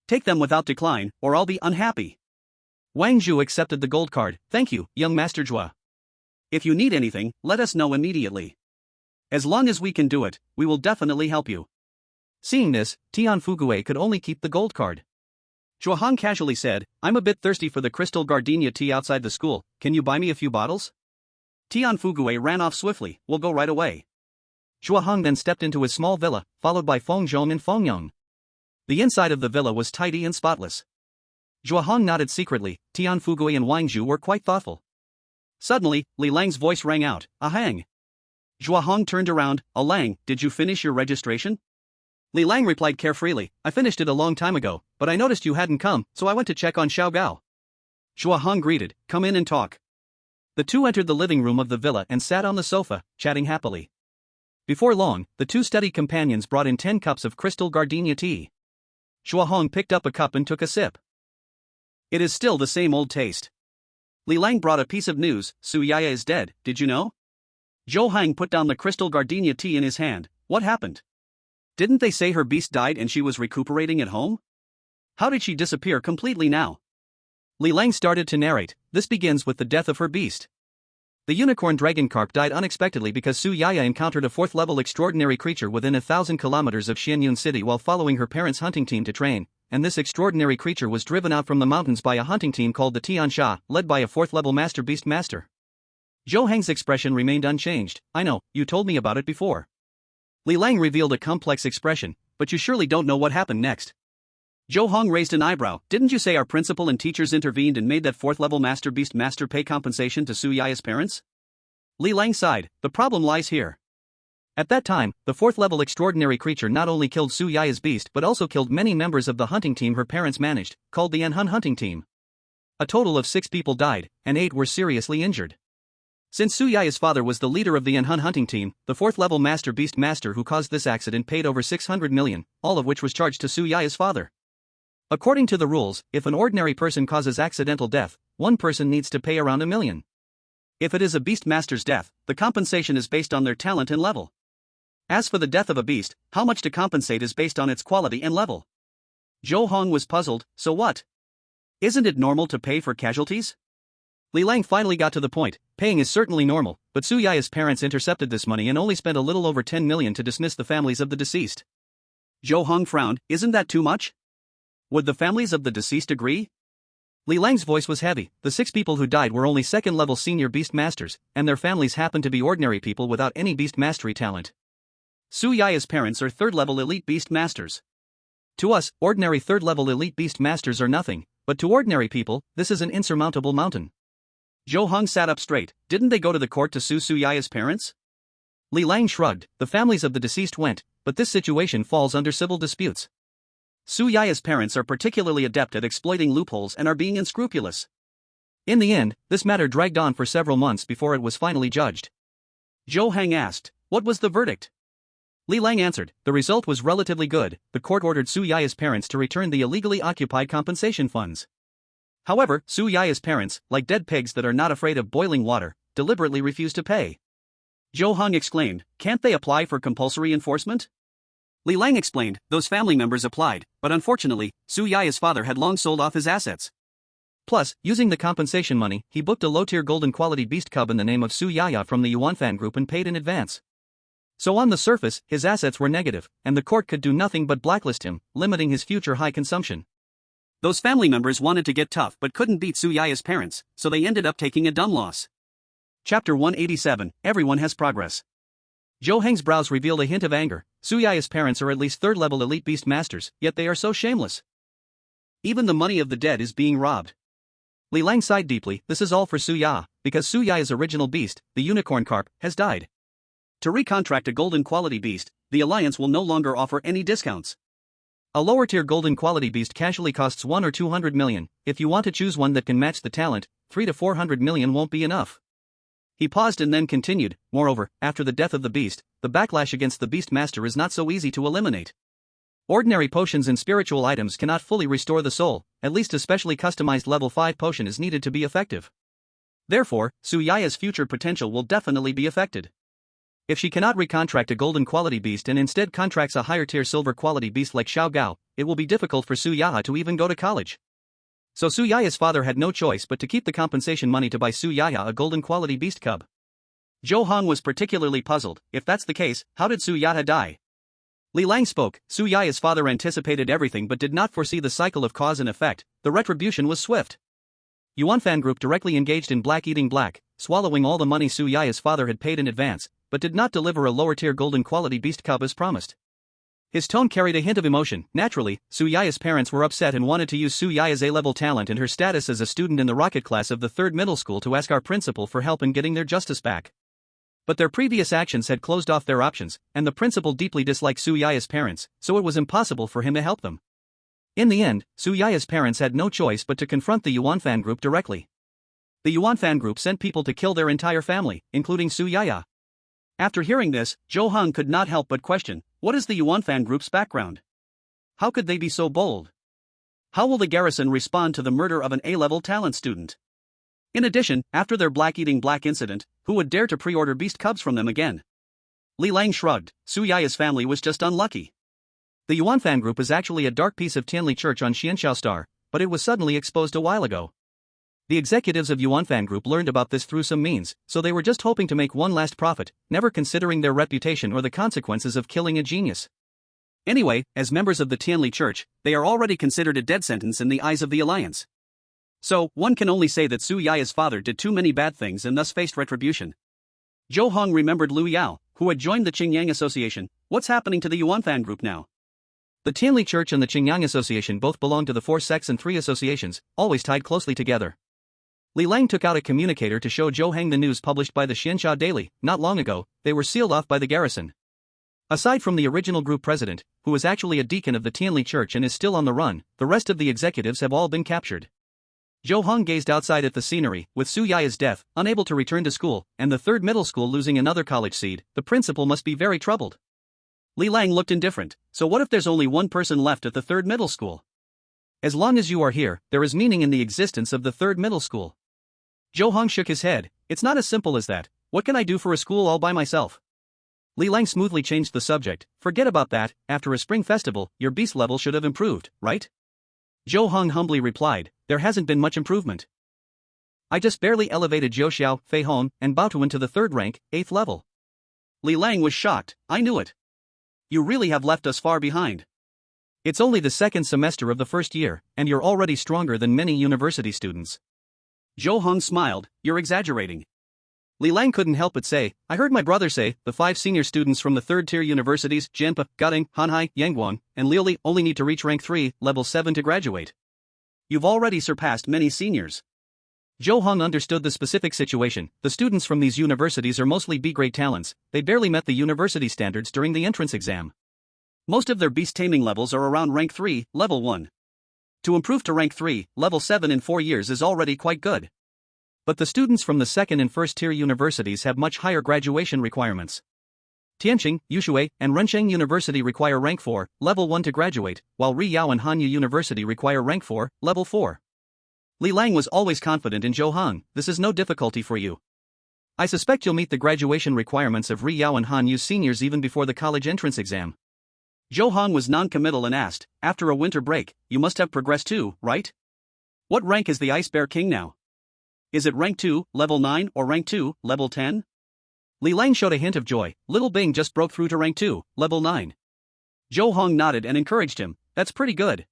Take them without decline, or I'll be unhappy. Wang Zhu accepted the gold card. Thank you, young Master Zhou. If you need anything, let us know immediately. As long as we can do it, we will definitely help you. Seeing this, Tian Fugui could only keep the gold card. Zhou Heng casually said, I'm a bit thirsty for the crystal gardenia tea outside the school, can you buy me a few bottles? Tian Fugui ran off swiftly, we'll go right away. Zhou Heng then stepped into his small villa, followed by Feng Zhong and Feng Yong. The inside of the villa was tidy and spotless. Zhou Heng nodded secretly. Tian Fugui and Wang Zhu were quite thoughtful. Suddenly, Li Lang's voice rang out, "Ah Heng." Zhou Heng turned around. "Ah Lang, did you finish your registration?" Li Lang replied carefreely, "I finished it a long time ago, but I noticed you hadn't come, so I went to check on Xiao Gao." Zhou Heng greeted, "Come in and talk." The 2 entered the living room of the villa and sat on the sofa, chatting happily. Before long, the 2 study companions brought in 10 cups of crystal gardenia tea. Zhou Heng picked up a cup and took a sip. It is still the same old taste. Li Lang brought a piece of news. Su Yaya is dead, did you know? Zhou Heng put down the crystal gardenia tea in his hand. What happened? Didn't they say her beast died and she was recuperating at home? How did she disappear completely now? Li Lang started to narrate. This begins with the death of her beast. The unicorn dragon carp died unexpectedly because Su Yaya encountered a 4th-level extraordinary creature within 1,000 kilometers of Xianyun City while following her parents' hunting team to train, and this extraordinary creature was driven out from the mountains by a hunting team called the Tiansha, led by a 4th-level master beast master. Zhou Heng's expression remained unchanged. I know, you told me about it before. Li Lang revealed a complex expression, but you surely don't know what happened next. Zhou Heng raised an eyebrow. Didn't you say our principal and teachers intervened and made that 4th-level master beast master pay compensation to Su Yaya's parents? Li Lang sighed. The problem lies here. At that time, the 4th-level extraordinary creature not only killed Su Yaya's beast but also killed many members of the hunting team her parents managed, called the Yanhun hunting team. A total of 6 people died, and 8 were seriously injured. Since Su Yaya's father was the leader of the Yanhun hunting team, the 4th-level master beast master who caused this accident paid over 600 million, all of which was charged to Su Yaya's father. According to the rules, if an ordinary person causes accidental death, one person needs to pay around 1 million. If it is a beast master's death, the compensation is based on their talent and level. As for the death of a beast, how much to compensate is based on its quality and level. Zhou Heng was puzzled. So what? Isn't it normal to pay for casualties? Li Lang finally got to the point. Paying is certainly normal, but Su Yaya's parents intercepted this money and only spent a little over 10 million to dismiss the families of the deceased. Zhou Heng frowned. Isn't that too much? Would the families of the deceased agree? Li Lang's voice was heavy. The 6 people who died were only 2nd-level senior beast masters, and their families happened to be ordinary people without any beast mastery talent. Su Yaya's parents are 3rd-level elite beast masters. To us, ordinary 3rd-level elite beast masters are nothing, but to ordinary people, this is an insurmountable mountain. Zhou Heng sat up straight. Didn't they go to the court to sue Su Yaya's parents? Li Lang shrugged. The families of the deceased went, but this situation falls under civil disputes. Su Yaya's parents are particularly adept at exploiting loopholes and are being unscrupulous. In the end, this matter dragged on for several months before it was finally judged. Zhou Heng asked, "What was the verdict?" Li Lang answered, "The result was relatively good. The court ordered Su Yaya's parents to return the illegally occupied compensation funds. However, Su Yaya's parents, like dead pigs that are not afraid of boiling water, deliberately refused to pay." Zhou Heng exclaimed, "Can't they apply for compulsory enforcement?" Li Lang explained, "Those family members applied, but unfortunately, Su Yaya's father had long sold off his assets. Plus, using the compensation money, he booked a low-tier golden quality beast cub in the name of Su Yaya from the Yuanfan group and paid in advance. So on the surface, his assets were negative, and the court could do nothing but blacklist him, limiting his future high consumption. Those family members wanted to get tough but couldn't beat Su Yaya's parents, so they ended up taking a dumb loss." Chapter 187, Everyone Has Progress. Zhou Heng's brows revealed a hint of anger. Su Yaya's parents are at least third-level elite beast masters, yet they are so shameless. Even the money of the dead is being robbed. Li Lang sighed deeply. This is all for Su Ya, because Su Yaya's original beast, the unicorn carp, has died. To recontract a golden quality beast, the Alliance will no longer offer any discounts. A lower-tier golden quality beast casually costs 1 or 200 million. If you want to choose one that can match the talent, 3 to 400 million won't be enough. He paused and then continued, "Moreover, after the death of the beast, the backlash against the beast master is not so easy to eliminate. Ordinary potions and spiritual items cannot fully restore the soul, at least a specially customized level 5 potion is needed to be effective. Therefore, Su Yaya's future potential will definitely be affected. If she cannot recontract a golden quality beast and instead contracts a higher tier silver quality beast like Xiao Gao, it will be difficult for Su Yaya to even go to college." So Su Yaya's father had no choice but to keep the compensation money to buy Su Yaya a golden quality beast cub. Zhou Heng was particularly puzzled. If that's the case, how did Su Yaya die? Li Lang spoke. Su Yaya's father anticipated everything but did not foresee the cycle of cause and effect. The retribution was swift. Yuanfan Group directly engaged in black eating black, swallowing all the money Su Yaya's father had paid in advance, but did not deliver a lower-tier golden quality beast cub as promised. His tone carried a hint of emotion. Naturally, Su Yaya's parents were upset and wanted to use Su Yaya's A-level talent and her status as a student in the rocket class of the 3rd middle school to ask our principal for help in getting their justice back. But their previous actions had closed off their options, and the principal deeply disliked Su Yaya's parents, so it was impossible for him to help them. In the end, Su Yaya's parents had no choice but to confront the Yuanfan Group directly. The Yuanfan Group sent people to kill their entire family, including Su Yaya. After hearing this, Zhou Heng could not help but question, what is the Yuanfan Group's background? How could they be so bold? How will the garrison respond to the murder of an A-level talent student? In addition, after their black eating black incident, who would dare to pre-order beast cubs from them again? Li Lang shrugged. Su Yaya's family was just unlucky. The Yuanfan Group is actually a dark piece of Tianli Church on Xianxiao Star, but it was suddenly exposed a while ago. The executives of Yuanfan Group learned about this through some means, so they were just hoping to make one last profit, never considering their reputation or the consequences of killing a genius. Anyway, as members of the Tianli Church, they are already considered a death sentence in the eyes of the Alliance. So, one can only say that Su Yaya's father did too many bad things and thus faced retribution. Zhou Heng remembered Lu Yao, who had joined the Qingyang Association. What's happening to the Yuanfan Group now? The Tianli Church and the Qingyang Association both belong to the 4 sects and 3 associations, always tied closely together. Li Lang took out a communicator to show Zhou Heng the news published by the Xianxia Daily. Not long ago, they were sealed off by the garrison. Aside from the original group president, who is actually a deacon of the Tianli Church and is still on the run, the rest of the executives have all been captured. Zhou Heng gazed outside at the scenery. With Su Yaya's death, unable to return to school, and the 3rd middle school losing another college seed, the principal must be very troubled. Li Lang looked indifferent. So what if there's only one person left at the 3rd middle school? As long as you are here, there is meaning in the existence of the 3rd middle school. Zhou Heng shook his head. It's not as simple as that. What can I do for a school all by myself? Li Lang smoothly changed the subject. Forget about that. After a spring festival, your beast level should have improved, right? Zhou Heng humbly replied, there hasn't been much improvement. I just barely elevated Zhou Xiao, Fei Hong, and Baotuan to the 3rd rank, 8th level. Li Lang was shocked. I knew it. You really have left us far behind. It's only the 2nd semester of the 1st year, and you're already stronger than many university students. Zhou Heng smiled. You're exaggerating. Li Lang couldn't help but say, I heard my brother say, the 5 senior students from the 3rd-tier universities, Jianpa, Gating, Hanhai, Yangguang, and Liuli only need to reach rank 3, level 7 to graduate. You've already surpassed many seniors. Zhou Heng understood the specific situation. The students from these universities are mostly B-grade talents, they barely met the university standards during the entrance exam. Most of their beast taming levels are around rank 3, level 1. To improve to rank 3, level 7 in 4 years is already quite good. But the students from the second and first tier universities have much higher graduation requirements. Tianqing, Yushui, and Rensheng University require rank 4, level 1 to graduate, while Riyao and Hanyu University require rank 4, level 4. Li Lang was always confident in Zhou Heng. This is no difficulty for you. I suspect you'll meet the graduation requirements of Riyao and Hanyu's seniors even before the college entrance exam. Zhou Heng was non-committal and asked, after a winter break, you must have progressed too, right? What rank is the Ice Bear King now? Is it rank 2, level 9 or rank 2, level 10? Li Lang showed a hint of joy. Little Bing just broke through to rank 2, level 9. Zhou Heng nodded and encouraged him. That's pretty good.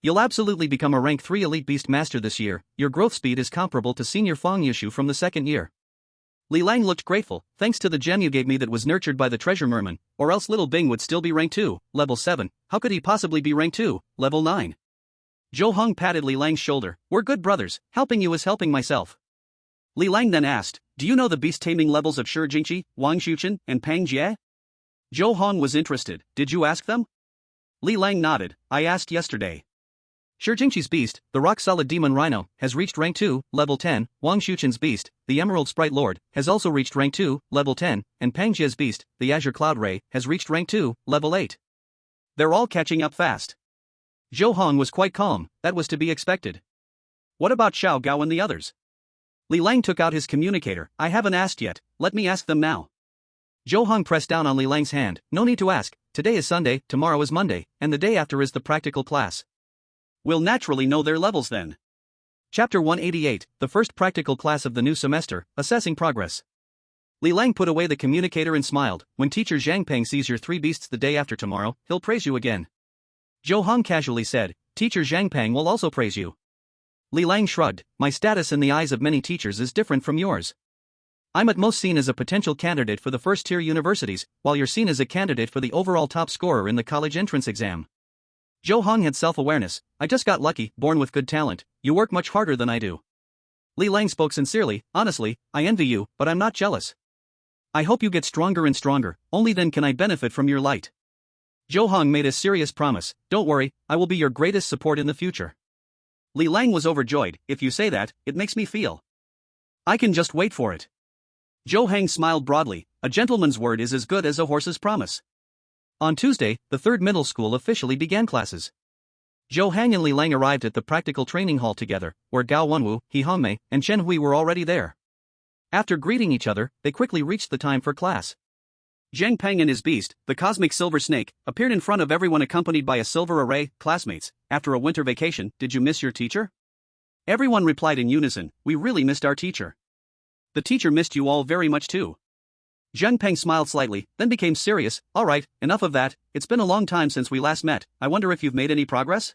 You'll absolutely become a rank 3 elite beast master this year. Your growth speed is comparable to senior Feng Yushu from the second year. Li Lang looked grateful. Thanks to the gem you gave me that was nurtured by the treasure merman, or else little Bing would still be rank 2, level 7. How could he possibly be rank 2, level 9? Zhou Heng patted Li Lang's shoulder. We're good brothers, helping you is helping myself. Li Lang then asked, do you know the beast taming levels of Shi Jingqi, Wang Xuchen, and Pang Jie? Zhou Heng was interested. Did you ask them? Li Lang nodded. I asked yesterday. Shi Jingqi's beast, the rock-solid demon rhino, has reached rank 2, level 10, Wang Xuchen's beast, the emerald sprite lord, has also reached rank 2, level 10, and Pang Jie's beast, the azure cloud ray, has reached rank 2, level 8. They're all catching up fast. Zhou Heng was quite calm, that was to be expected. What about Xiao Gao and the others? Li Lang took out his communicator. I haven't asked yet, let me ask them now. Zhou Heng pressed down on Li Lang's hand. No need to ask, today is Sunday, tomorrow is Monday, and the day after is the practical class. We'll naturally know their levels then. Chapter 188, the first practical class of the new semester, assessing progress. Li Lang put away the communicator and smiled. When teacher Zhang Peng sees your 3 beasts the day after tomorrow, he'll praise you again. Zhou Heng casually said, teacher Zhang Peng will also praise you. Li Lang shrugged. My status in the eyes of many teachers is different from yours. I'm at most seen as a potential candidate for the first-tier universities, while you're seen as a candidate for the overall top scorer in the college entrance exam. Zhou Heng had self-awareness. I just got lucky, born with good talent. You work much harder than I do. Li Lang spoke sincerely. Honestly, I envy you, but I'm not jealous. I hope you get stronger and stronger, only then can I benefit from your light. Zhou Heng made a serious promise. Don't worry, I will be your greatest support in the future. Li Lang was overjoyed. If you say that, it makes me feel. I can just wait for it. Zhou Heng smiled broadly. A gentleman's word is as good as a horse's promise. On Tuesday, the third middle school officially began classes. Zhou Heng and Li Lang arrived at the practical training hall together, where Gao Wenwu, He Hongmei, and Chen Hui were already there. After greeting each other, they quickly reached the time for class. Zhang Peng and his beast, the cosmic silver snake, appeared in front of everyone accompanied by a silver array. Classmates, after a winter vacation, did you miss your teacher? Everyone replied in unison, we really missed our teacher. The teacher missed you all very much too. Zhang Peng smiled slightly, then became serious. Alright, enough of that, it's been a long time since we last met. I wonder if you've made any progress?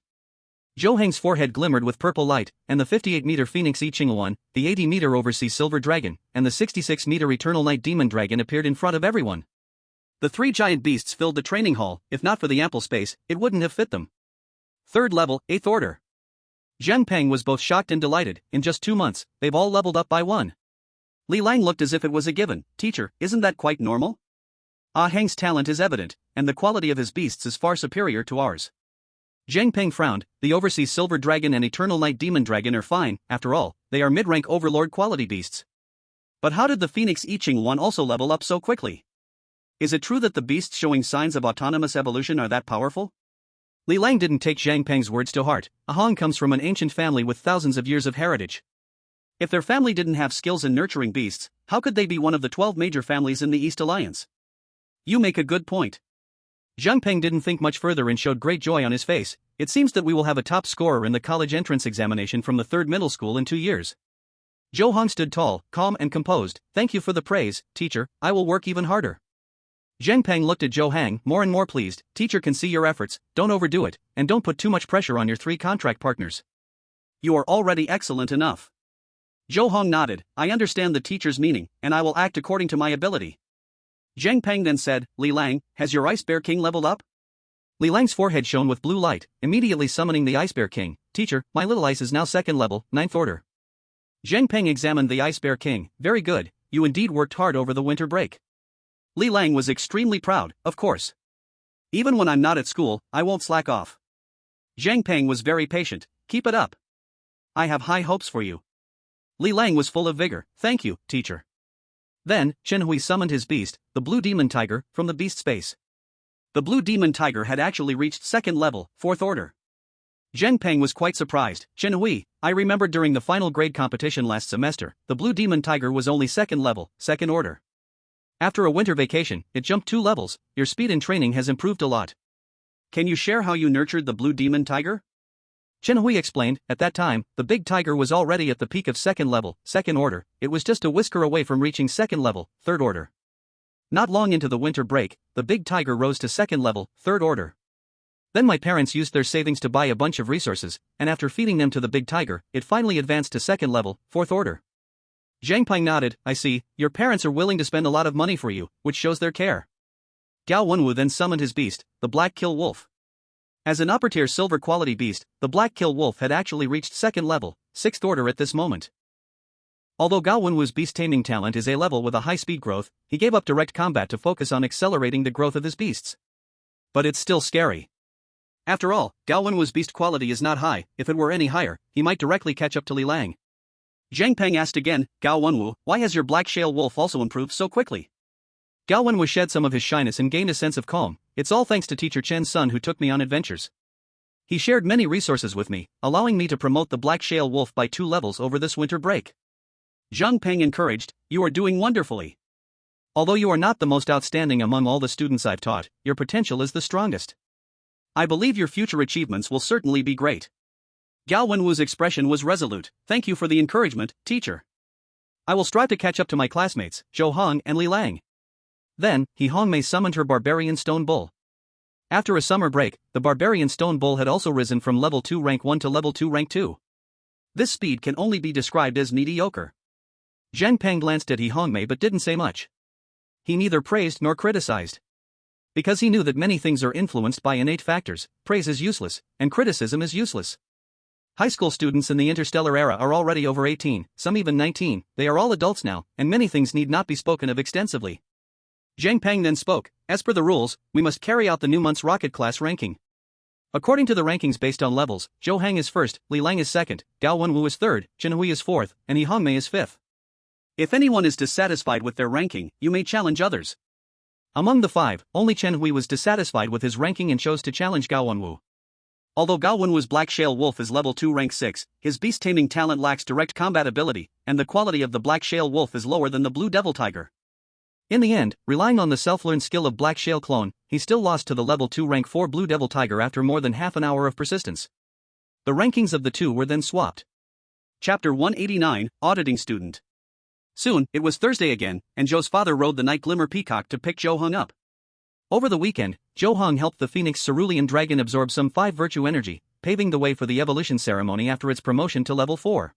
Zhou Heng's forehead glimmered with purple light, and the 58-meter Phoenix I Ching Luan, the 80-meter Overseas Silver Dragon, and the 66-meter Eternal Night Demon Dragon appeared in front of everyone. The 3 giant beasts filled the training hall. If not for the ample space, it wouldn't have fit them. 3rd level, 8th order. Zhang Peng was both shocked and delighted. In just 2 months, they've all leveled up by 1. Li Lang looked as if it was a given. Teacher, isn't that quite normal? Ah Heng's talent is evident, and the quality of his beasts is far superior to ours. Zhang Peng frowned. The Overseas Silver Dragon and Eternal Night Demon Dragon are fine, after all, they are mid-rank Overlord quality beasts. But how did the Phoenix I Ching Luan also level up so quickly? Is it true that the beasts showing signs of autonomous evolution are that powerful? Li Lang didn't take Zhang Peng's words to heart. Ah Heng comes from an ancient family with thousands of years of heritage. If their family didn't have skills in nurturing beasts, how could they be one of the 12 major families in the East Alliance? You make a good point. Zhang Peng didn't think much further and showed great joy on his face. It seems that we will have a top scorer in the college entrance examination from the 3rd middle school in 2 years. Zhou Heng stood tall, calm and composed. Thank you for the praise, teacher, I will work even harder. Zhang Peng looked at Zhou Heng, more and more pleased. Teacher can see your efforts, don't overdo it, and don't put too much pressure on your 3 contract partners. You are already excellent enough. Zhou Heng nodded. I understand the teacher's meaning, and I will act according to my ability. Zhang Peng then said, Li Lang, has your Ice Bear King leveled up? Li Lang's forehead shone with blue light, immediately summoning the Ice Bear King. Teacher, my little ice is now 2nd level, 9th order. Zheng Peng examined the Ice Bear King. Very good, you indeed worked hard over the winter break. Li Lang was extremely proud, of course. Even when I'm not at school, I won't slack off. Zheng Peng was very patient. Keep it up. I have high hopes for you. Li Lang was full of vigor. Thank you, teacher. Then, Chen Hui summoned his beast, the Blue Demon Tiger, from the beast space. The Blue Demon Tiger had actually reached 2nd level, 4th order. Zheng Peng was quite surprised. Chen Hui, I remember during the final grade competition last semester, the Blue Demon Tiger was only 2nd level, 2nd order. After a winter vacation, it jumped 2 levels. Your speed and training has improved a lot. Can you share how you nurtured the Blue Demon Tiger? Chen Hui explained. At that time, the big tiger was already at the peak of 2nd level, 2nd order. It was just a whisker away from reaching 2nd level, 3rd order. Not long into the winter break, the big tiger rose to 2nd level, 3rd order. Then my parents used their savings to buy a bunch of resources, and after feeding them to the big tiger, it finally advanced to 2nd level, 4th order. Zhang Peng nodded. I see, your parents are willing to spend a lot of money for you, which shows their care. Gao Wenwu then summoned his beast, the Black Kill Wolf. As an upper tier silver quality beast, the Black Kill Wolf had actually reached 2nd level, 6th order at this moment. Although Gao Wenwu's beast taming talent is A level with a high speed growth, he gave up direct combat to focus on accelerating the growth of his beasts. But it's still scary. After all, Gao Wenwu's beast quality is not high. If it were any higher, he might directly catch up to Li Lang. Zhang Peng asked again, Gao Wenwu, why has your Black Shale Wolf also improved so quickly? Gao Wenwu shed some of his shyness and gained a sense of calm. It's all thanks to teacher Chen's son who took me on adventures. He shared many resources with me, allowing me to promote the Black Shale Wolf by 2 levels over this winter break. Zhang Peng encouraged, you are doing wonderfully. Although you are not the most outstanding among all the students I've taught, your potential is the strongest. I believe your future achievements will certainly be great. Gao Wenwu's expression was resolute. Thank you for the encouragement, teacher. I will strive to catch up to my classmates, Zhou Heng and Li Lang. Then, He Hongmei summoned her Barbarian Stone Bull. After a summer break, the Barbarian Stone Bull had also risen from level 2 rank 1 to level 2 rank 2. This speed can only be described as mediocre. Zhang Peng glanced at He Hongmei but didn't say much. He neither praised nor criticized. Because he knew that many things are influenced by innate factors, praise is useless, and criticism is useless. High school students in the interstellar era are already over 18, some even 19, they are all adults now, and many things need not be spoken of extensively. Zhang Peng then spoke, as per the rules, we must carry out the new month's rocket class ranking. According to the rankings based on levels, Zhou Heng is 1st, Li Lang is 2nd, Gao Wenwu is 3rd, Chen Hui is 4th, and He Hongmei is 5th. If anyone is dissatisfied with their ranking, you may challenge others. Among the 5, only Chen Hui was dissatisfied with his ranking and chose to challenge Gao Wenwu. Although Gao Wenwu's Black Shale Wolf is level 2 rank 6, his beast taming talent lacks direct combat ability, and the quality of the Black Shale Wolf is lower than the Blue Devil Tiger. In the end, relying on the self-learned skill of Black Shale Clone, he still lost to the level 2 rank 4 Blue Devil Tiger after more than half an hour of persistence. The rankings of the two were then swapped. Chapter 189, Auditing Student. Soon, it was Thursday again, and Zhou's father rode the Night Glimmer Peacock to pick Zhou Heng up. Over the weekend, Zhou Heng helped the Phoenix Cerulean Dragon absorb some 5 virtue energy, paving the way for the evolution ceremony after its promotion to level 4.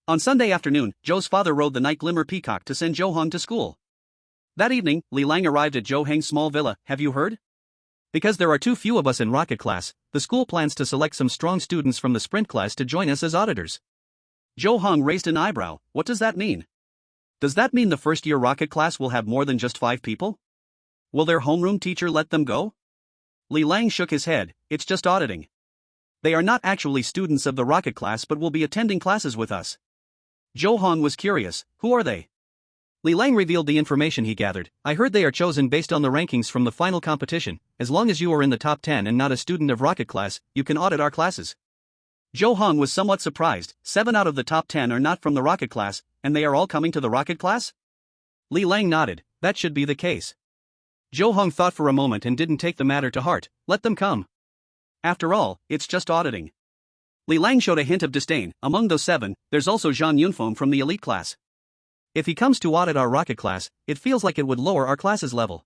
On Sunday afternoon, Zhou's father rode the Night Glimmer Peacock to send Zhou Heng to school. That evening, Li Lang arrived at Zhou Heng's small villa. Have you heard? Because there are too few of us in rocket class, the school plans to select some strong students from the sprint class to join us as auditors. Zhou Heng raised an eyebrow. What does that mean? Does that mean the first-year rocket class will have more than just 5 people? Will their homeroom teacher let them go? Li Lang shook his head. It's just auditing. They are not actually students of the rocket class but will be attending classes with us. Zhou Heng was curious. Who are they? Li Lang revealed the information he gathered. I heard they are chosen based on the rankings from the final competition. As long as you are in the top 10 and not a student of rocket class, you can audit our classes. Zhou Heng was somewhat surprised. 7 out of the top 10 are not from the rocket class, and they are all coming to the rocket class? Li Lang nodded. That should be the case. Zhou Heng thought for a moment and didn't take the matter to heart. Let them come. After all, it's just auditing. Li Lang showed a hint of disdain. Among those 7, there's also Zhang Yunfeng from the elite class. If he comes to audit our rocket class, it feels like it would lower our class's level.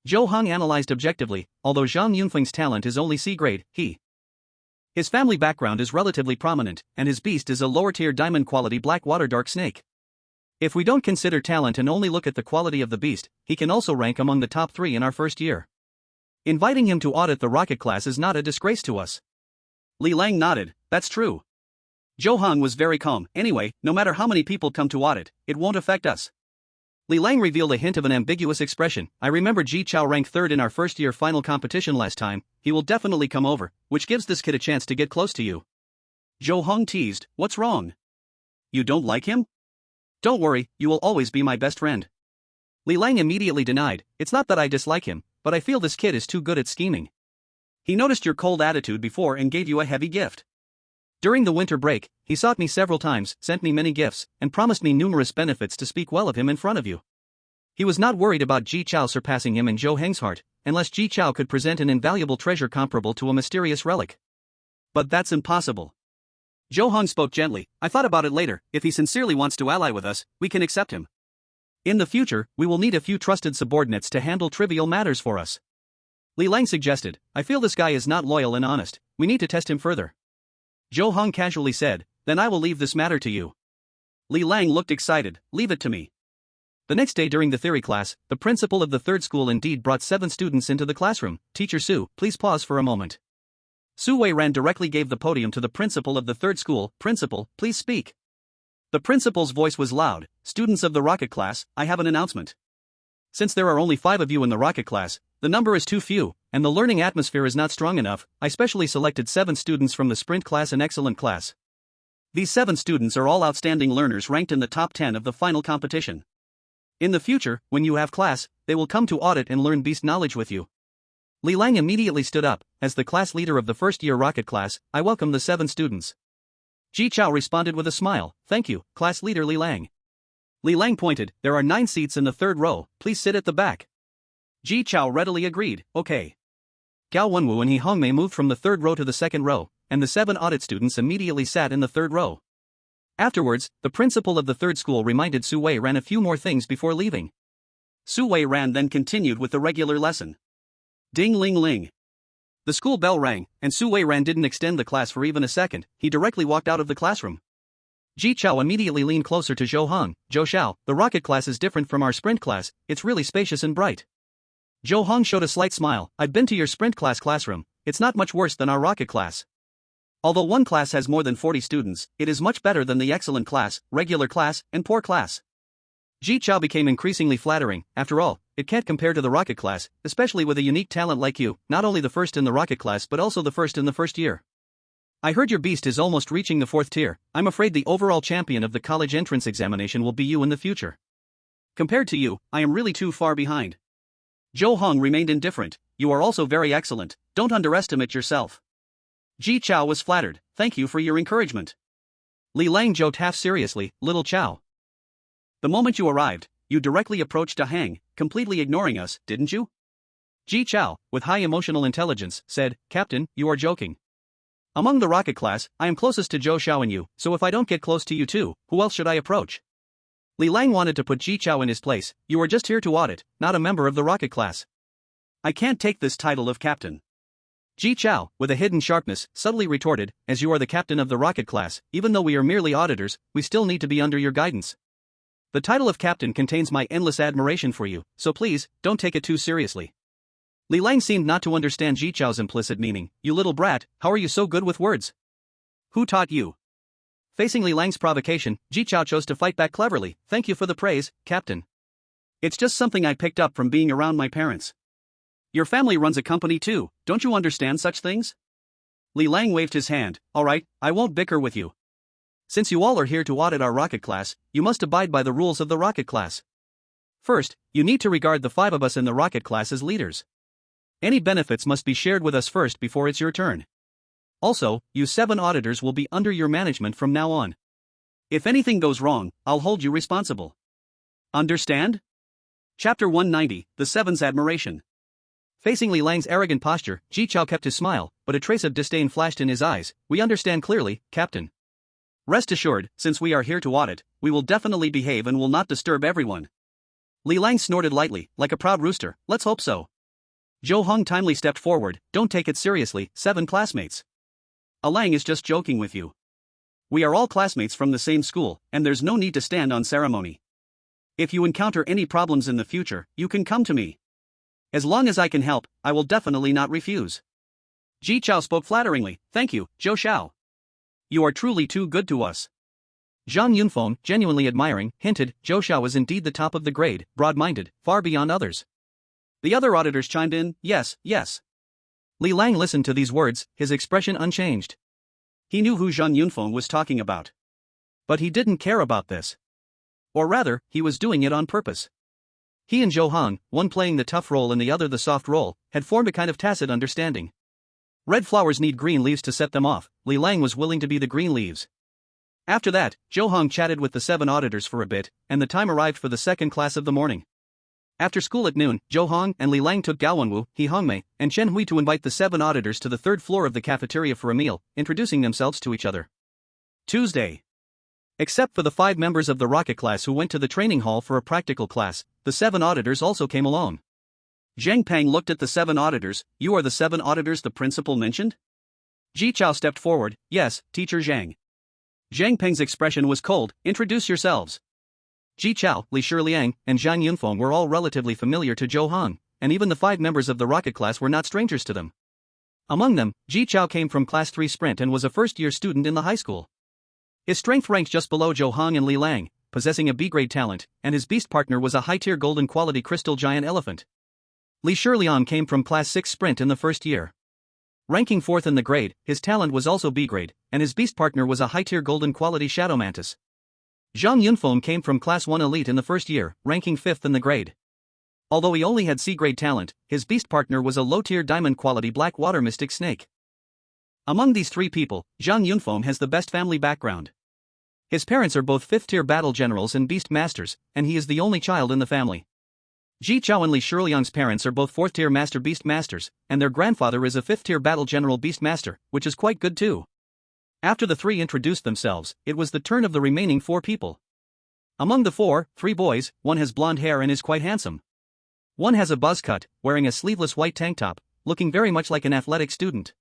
Zhou Heng analyzed objectively. Although Zhang Yunfeng's talent is only C grade, his family background is relatively prominent, and his beast is a lower-tier diamond-quality black water dark snake. If we don't consider talent and only look at the quality of the beast, he can also rank among the top 3 in our first year. Inviting him to audit the rocket class is not a disgrace to us. Li Lang nodded, that's true. Zhou Heng was very calm. Anyway, no matter how many people come to audit, it won't affect us. Li Lang revealed a hint of an ambiguous expression. I remember Ji Chao ranked third in our first year final competition last time. He will definitely come over, which gives this kid a chance to get close to you. Zhou Heng teased, what's wrong? You don't like him? Don't worry, you will always be my best friend. Li Lang immediately denied, it's not that I dislike him, but I feel this kid is too good at scheming. He noticed your cold attitude before and gave you a heavy gift. During the winter break, he sought me several times, sent me many gifts, and promised me numerous benefits to speak well of him in front of you. He was not worried about Ji Chao surpassing him in Zhou Heng's heart, unless Ji Chao could present an invaluable treasure comparable to a mysterious relic. But that's impossible. Zhou Heng spoke gently, I thought about it later, if he sincerely wants to ally with us, we can accept him. In the future, we will need a few trusted subordinates to handle trivial matters for us. Li Lang suggested, I feel this guy is not loyal and honest, we need to test him further. Zhou Heng casually said, then I will leave this matter to you. Li Lang looked excited, leave it to me. The next day during the theory class, the principal of the third school indeed brought 7 students into the classroom. Teacher Su, please pause for a moment. Su Wei Ran directly gave the podium to the principal of the third school. Principal, please speak. The principal's voice was loud, students of the rocket class, I have an announcement. Since there are only 5 of you in the rocket class, the number is too few, and the learning atmosphere is not strong enough. I specially selected 7 students from the sprint class and excellent class. These 7 students are all outstanding learners ranked in the top 10 of the final competition. In the future, when you have class, they will come to audit and learn beast knowledge with you. Li Lang immediately stood up. As the class leader of the first-year rocket class, I welcome the 7 students. Ji Chao responded with a smile, thank you, class leader Li Lang. Li Lang pointed, there are 9 seats in the third row, please sit at the back. Ji Chao readily agreed, okay. Gao Wenwu and He Hongmei moved from the third row to the second row, and the 7 audit students immediately sat in the third row. Afterwards, the principal of the third school reminded Su Wei Ran a few more things before leaving. Su Wei Ran then continued with the regular lesson. Ding ling ling. The school bell rang, and Su Wei Ran didn't extend the class for even a second, he directly walked out of the classroom. Ji Chao immediately leaned closer to Zhou Heng. Zhou Xiao, the rocket class is different from our sprint class, it's really spacious and bright. Zhou Heng showed a slight smile, I've been to your sprint class classroom, it's not much worse than our rocket class. Although one class has more than 40 students, it is much better than the excellent class, regular class, and poor class. Ji Chao became increasingly flattering. After all, it can't compare to the rocket class, especially with a unique talent like you, not only the first in the rocket class but also the first in the first year. I heard your beast is almost reaching the 4th tier. I'm afraid the overall champion of the college entrance examination will be you in the future. Compared to you, I am really too far behind. Zhou Heng remained indifferent, you are also very excellent, don't underestimate yourself. Ji Chao was flattered, thank you for your encouragement. Li Lang joked half seriously, little Chao. The moment you arrived, you directly approached Zhou Heng, completely ignoring us, didn't you? Ji Chao, with high emotional intelligence, said, Captain, you are joking. Among the rocket class, I am closest to Zhou Xiao and you, so if I don't get close to you too, who else should I approach? Li Lang wanted to put Ji Chao in his place, you are just here to audit, not a member of the rocket class. I can't take this title of captain. Ji Chao, with a hidden sharpness, subtly retorted, as you are the captain of the rocket class, even though we are merely auditors, we still need to be under your guidance. The title of captain contains my endless admiration for you, so please, don't take it too seriously. Li Lang seemed not to understand Ji Chao's implicit meaning, you little brat, how are you so good with words? Who taught you? Facing Li Lang's provocation, Ji Chao chose to fight back cleverly, thank you for the praise, captain. It's just something I picked up from being around my parents. Your family runs a company too, don't you understand such things? Li Lang waved his hand, alright, I won't bicker with you. Since you all are here to audit our rocket class, you must abide by the rules of the rocket class. First, you need to regard the 5 of us in the rocket class as leaders. Any benefits must be shared with us first before it's your turn. Also, you 7 auditors will be under your management from now on. If anything goes wrong, I'll hold you responsible. Understand? Chapter 190, The Seven's Admiration. Facing Li Lang's arrogant posture, Ji Chao kept his smile, but a trace of disdain flashed in his eyes. We understand clearly, Captain. Rest assured, since we are here to audit, we will definitely behave and will not disturb everyone. Li Lang snorted lightly, like a proud rooster, let's hope so. Zhou Heng timely stepped forward, don't take it seriously, 7 classmates. Lang is just joking with you. We are all classmates from the same school, and there's no need to stand on ceremony. If you encounter any problems in the future, you can come to me. As long as I can help, I will definitely not refuse. Ji Chao spoke flatteringly. Thank you, Zhou Xiao. You are truly too good to us. Zhang Yunfeng, genuinely admiring, hinted, Zhou Xiao is indeed the top of the grade, broad-minded, far beyond others. The other auditors chimed in, yes, yes. Li Lang listened to these words, his expression unchanged. He knew who Zhang Yunfeng was talking about. But he didn't care about this. Or rather, he was doing it on purpose. He and Zhou Heng, one playing the tough role and the other the soft role, had formed a kind of tacit understanding. Red flowers need green leaves to set them off. Li Lang was willing to be the green leaves. After that, Zhou Heng chatted with the 7 auditors for a bit, and the time arrived for the second class of the morning. After school at noon, Zhou Heng and Li Lang took Gao Wenwu, He Hongmei, and Chen Hui to invite the 7 auditors to the 3rd floor of the cafeteria for a meal, introducing themselves to each other. Tuesday. Except for the 5 members of the rocket class who went to the training hall for a practical class, the 7 auditors also came along. Zhang Peng looked at the 7 auditors. You are the 7 auditors the principal mentioned? Ji Chao stepped forward. Yes, Teacher Zhang. Zhang Peng's expression was cold. Introduce yourselves. Ji Chao, Li Shiliang, and Zhang Yunfeng were all relatively familiar to Zhou Heng, and even the 5 members of the rocket class were not strangers to them. Among them, Ji Chao came from Class 3 Sprint and was a first-year student in the high school. His strength ranked just below Zhou Heng and Li Lang, possessing a B-grade talent, and his beast partner was a high-tier golden quality crystal giant elephant. Li Shiliang came from Class 6 Sprint in the first year. Ranking 4th in the grade, his talent was also B-grade, and his beast partner was a high-tier golden quality shadow mantis. Zhang Yunfeng came from Class 1 Elite in the first year, ranking 5th in the grade. Although he only had C-grade talent, his beast partner was a low-tier diamond quality black water mystic snake. Among these 3 people, Zhang Yunfeng has the best family background. His parents are both 5th-tier battle generals and beast masters, and he is the only child in the family. Ji Chao and Li Shiliang's parents are both 4th-tier master beast masters, and their grandfather is a 5th-tier battle general beast master, which is quite good too. After the 3 introduced themselves, it was the turn of the remaining 4 people. Among the 4, 3 boys, one has blonde hair and is quite handsome. One has a buzz cut, wearing a sleeveless white tank top, looking very much like an athletic student.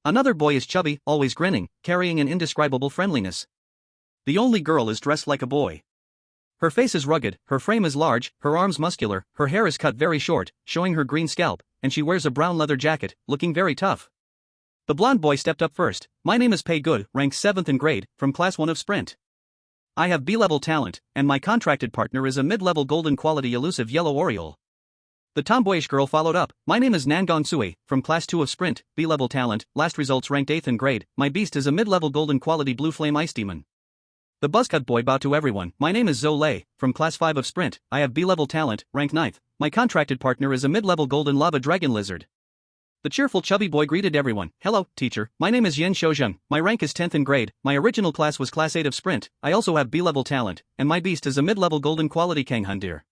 Another boy is chubby, always grinning, carrying an indescribable friendliness. The only girl is dressed like a boy. Her face is rugged, her frame is large, her arms muscular, her hair is cut very short, showing her green scalp, and she wears a brown leather jacket, looking very tough. The blonde boy stepped up first. My name is Pei Good, ranked 7th in grade, from Class 1 of Sprint. I have B-level talent, and my contracted partner is a mid-level golden quality elusive yellow oriole. The tomboyish girl followed up. My name is Nangong Sui, from Class 2 of Sprint, B-level talent, last results ranked 8th in grade. My beast is a mid-level golden quality blue flame ice demon. The buzzcut boy bowed to everyone. My name is Zhou Lei, from Class 5 of Sprint. I have B-level talent, rank 9th. My contracted partner is a mid-level golden lava dragon lizard. The cheerful chubby boy greeted everyone. Hello, teacher. My name is Yen Shouzheng. My rank is 10th in grade. My original class was Class 8 of Sprint. I also have B-level talent, and my beast is a mid-level golden quality Kanghan deer.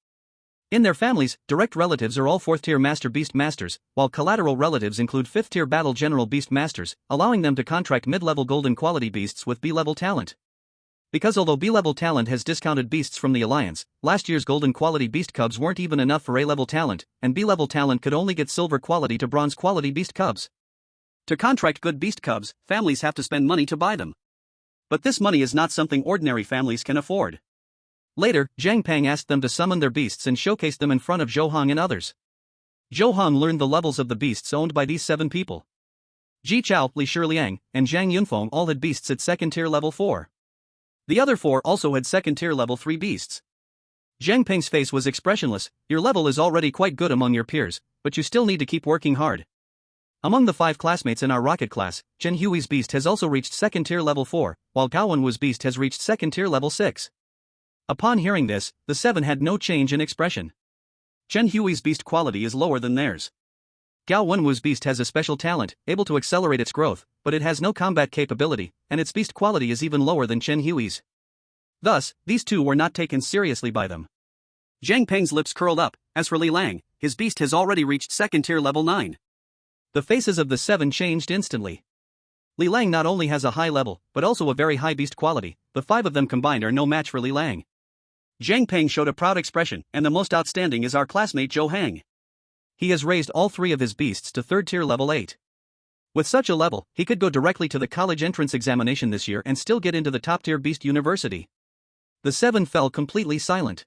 In their families, direct relatives are all 4th-tier master beast masters, while collateral relatives include 5th-tier battle general beast masters, allowing them to contract mid-level golden quality beasts with B-level talent. Because although B-level talent has discounted beasts from the Alliance, last year's golden quality beast cubs weren't even enough for A-level talent, and B-level talent could only get silver quality to bronze quality beast cubs. To contract good beast cubs, families have to spend money to buy them. But this money is not something ordinary families can afford. Later, Zhang Peng asked them to summon their beasts and showcase them in front of Zhou Heng and others. Zhou Heng learned the levels of the beasts owned by these 7 people. Ji Chao, Li Shiliang, and Zhang Yunfeng all had beasts at 2nd tier level 4. The other 4 also had 2nd tier level 3 beasts. Zhang Peng's face was expressionless. Your level is already quite good among your peers, but you still need to keep working hard. Among the 5 classmates in our rocket class, Chen Hui's beast has also reached 2nd tier level 4, while Gao Wenwu's beast has reached 2nd tier level 6. Upon hearing this, the 7 had no change in expression. Chen Hui's beast quality is lower than theirs. Gao Wenwu's beast has a special talent, able to accelerate its growth, but it has no combat capability, and its beast quality is even lower than Chen Hui's. Thus, these 2 were not taken seriously by them. Zhang Peng's lips curled up. As for Li Lang, his beast has already reached 2nd tier level 9. The faces of the 7 changed instantly. Li Lang not only has a high level, but also a very high beast quality. The 5 of them combined are no match for Li Lang. Zhang Peng showed a proud expression, and the most outstanding is our classmate Zhou Heng. He has raised all 3 of his beasts to 3rd tier level 8. With such a level, he could go directly to the college entrance examination this year and still get into the top tier beast university. The 7 fell completely silent.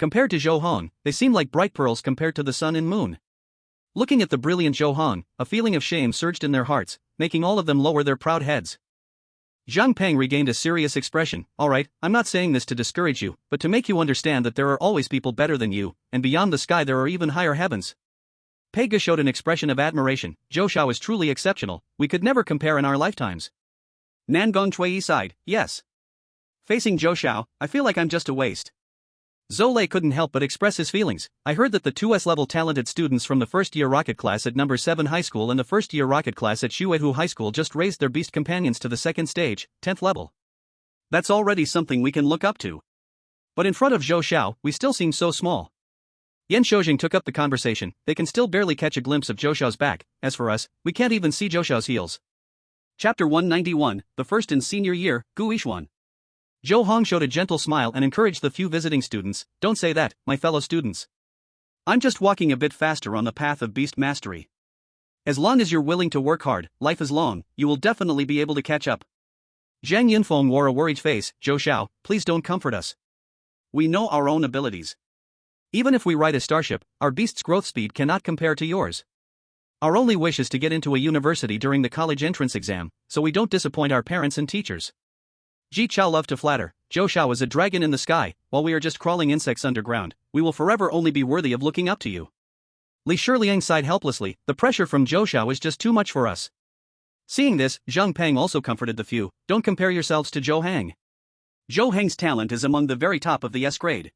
Compared to Zhou Heng, they seemed like bright pearls compared to the sun and moon. Looking at the brilliant Zhou Heng, a feeling of shame surged in their hearts, making all of them lower their proud heads. Zhang Peng regained a serious expression. Alright, I'm not saying this to discourage you, but to make you understand that there are always people better than you, and beyond the sky there are even higher heavens. Pega showed an expression of admiration. Zhou Xiao is truly exceptional, we could never compare in our lifetimes. Nan Gongcui sighed, yes. Facing Zhou Xiao, I feel like I'm just a waste. Zhou Lei couldn't help but express his feelings. I heard that the 2S level talented students from the first-year rocket class at number 7 high school and the first-year rocket class at Xuehu High School just raised their beast companions to the second stage, 10th level. That's already something we can look up to. But in front of Zhou Xiao, we still seem so small. Yan Shoujing took up the conversation. They can still barely catch a glimpse of Zhou Xiao's back. As for us, we can't even see Zhou Xiao's heels. Chapter 191, The First in Senior Year, Gu Yishuan. Zhou Heng showed a gentle smile and encouraged the few visiting students. Don't say that, my fellow students. I'm just walking a bit faster on the path of beast mastery. As long as you're willing to work hard, life is long, you will definitely be able to catch up. Zhang Yunfeng wore a worried face. Zhou Xiao, please don't comfort us. We know our own abilities. Even if we ride a starship, our beast's growth speed cannot compare to yours. Our only wish is to get into a university during the college entrance exam, so we don't disappoint our parents and teachers. Ji Chao loved to flatter. Zhou Xiao is a dragon in the sky, while we are just crawling insects underground. We will forever only be worthy of looking up to you. Li Shiliang sighed helplessly. The pressure from Zhou Xiao is just too much for us. Seeing this, Zhang Peng also comforted the few. Don't compare yourselves to Zhou Heng. Zhou Heng's talent is among the very top of the S grade.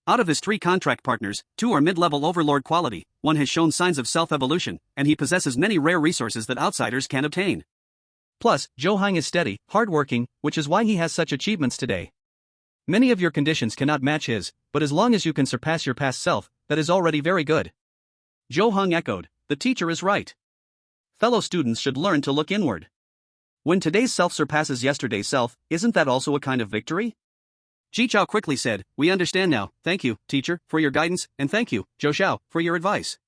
Out of his 3 contract partners, 2 are mid-level overlord quality, 1 has shown signs of self-evolution, and he possesses many rare resources that outsiders can't obtain. Plus, Zhou Heng is steady, hard-working, which is why he has such achievements today. Many of your conditions cannot match his, but as long as you can surpass your past self, that is already very good. Zhou Heng echoed, the teacher is right. Fellow students should learn to look inward. When today's self surpasses yesterday's self, isn't that also a kind of victory? Ji Chao quickly said, we understand now, thank you, teacher, for your guidance, and thank you, Zhou Xiao, for your advice.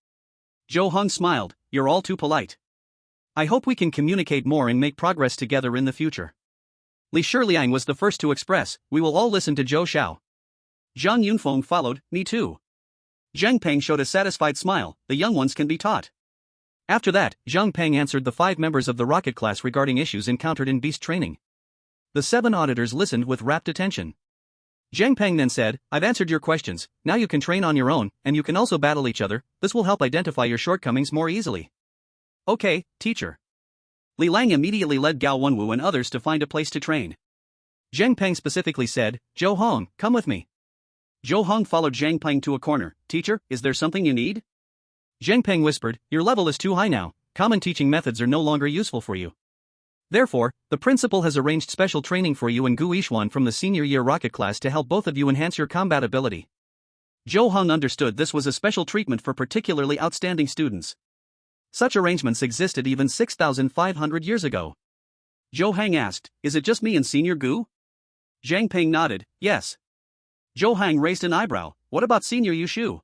Zhou Heng smiled, you're all too polite. I hope we can communicate more and make progress together in the future. Li Shiliang was the first to express, we will all listen to Zhou Xiao. Zhang Yunfeng followed, me too. Zhang Peng showed a satisfied smile, the young ones can be taught. After that, Zhang Peng answered the 5 members of the rocket class regarding issues encountered in beast training. The 7 auditors listened with rapt attention. Zhang Peng then said, I've answered your questions, now you can train on your own, and you can also battle each other, this will help identify your shortcomings more easily. Okay, teacher. Li Lang immediately led Gao Wenwu and others to find a place to train. Zhang Peng specifically said, Zhou Heng, come with me. Zhou Heng followed Zhang Peng to a corner. Teacher, is there something you need? Zhang Peng whispered, your level is too high now, common teaching methods are no longer useful for you. Therefore, the principal has arranged special training for you and Gu Yishuan from the senior year rocket class to help both of you enhance your combat ability. Zhou Heng understood this was a special treatment for particularly outstanding students. Such arrangements existed even 6,500 years ago. Zhou Heng asked, is it just me and Senior Gu? Zhang Peng nodded, yes. Zhou Heng raised an eyebrow, what about Senior Yushu?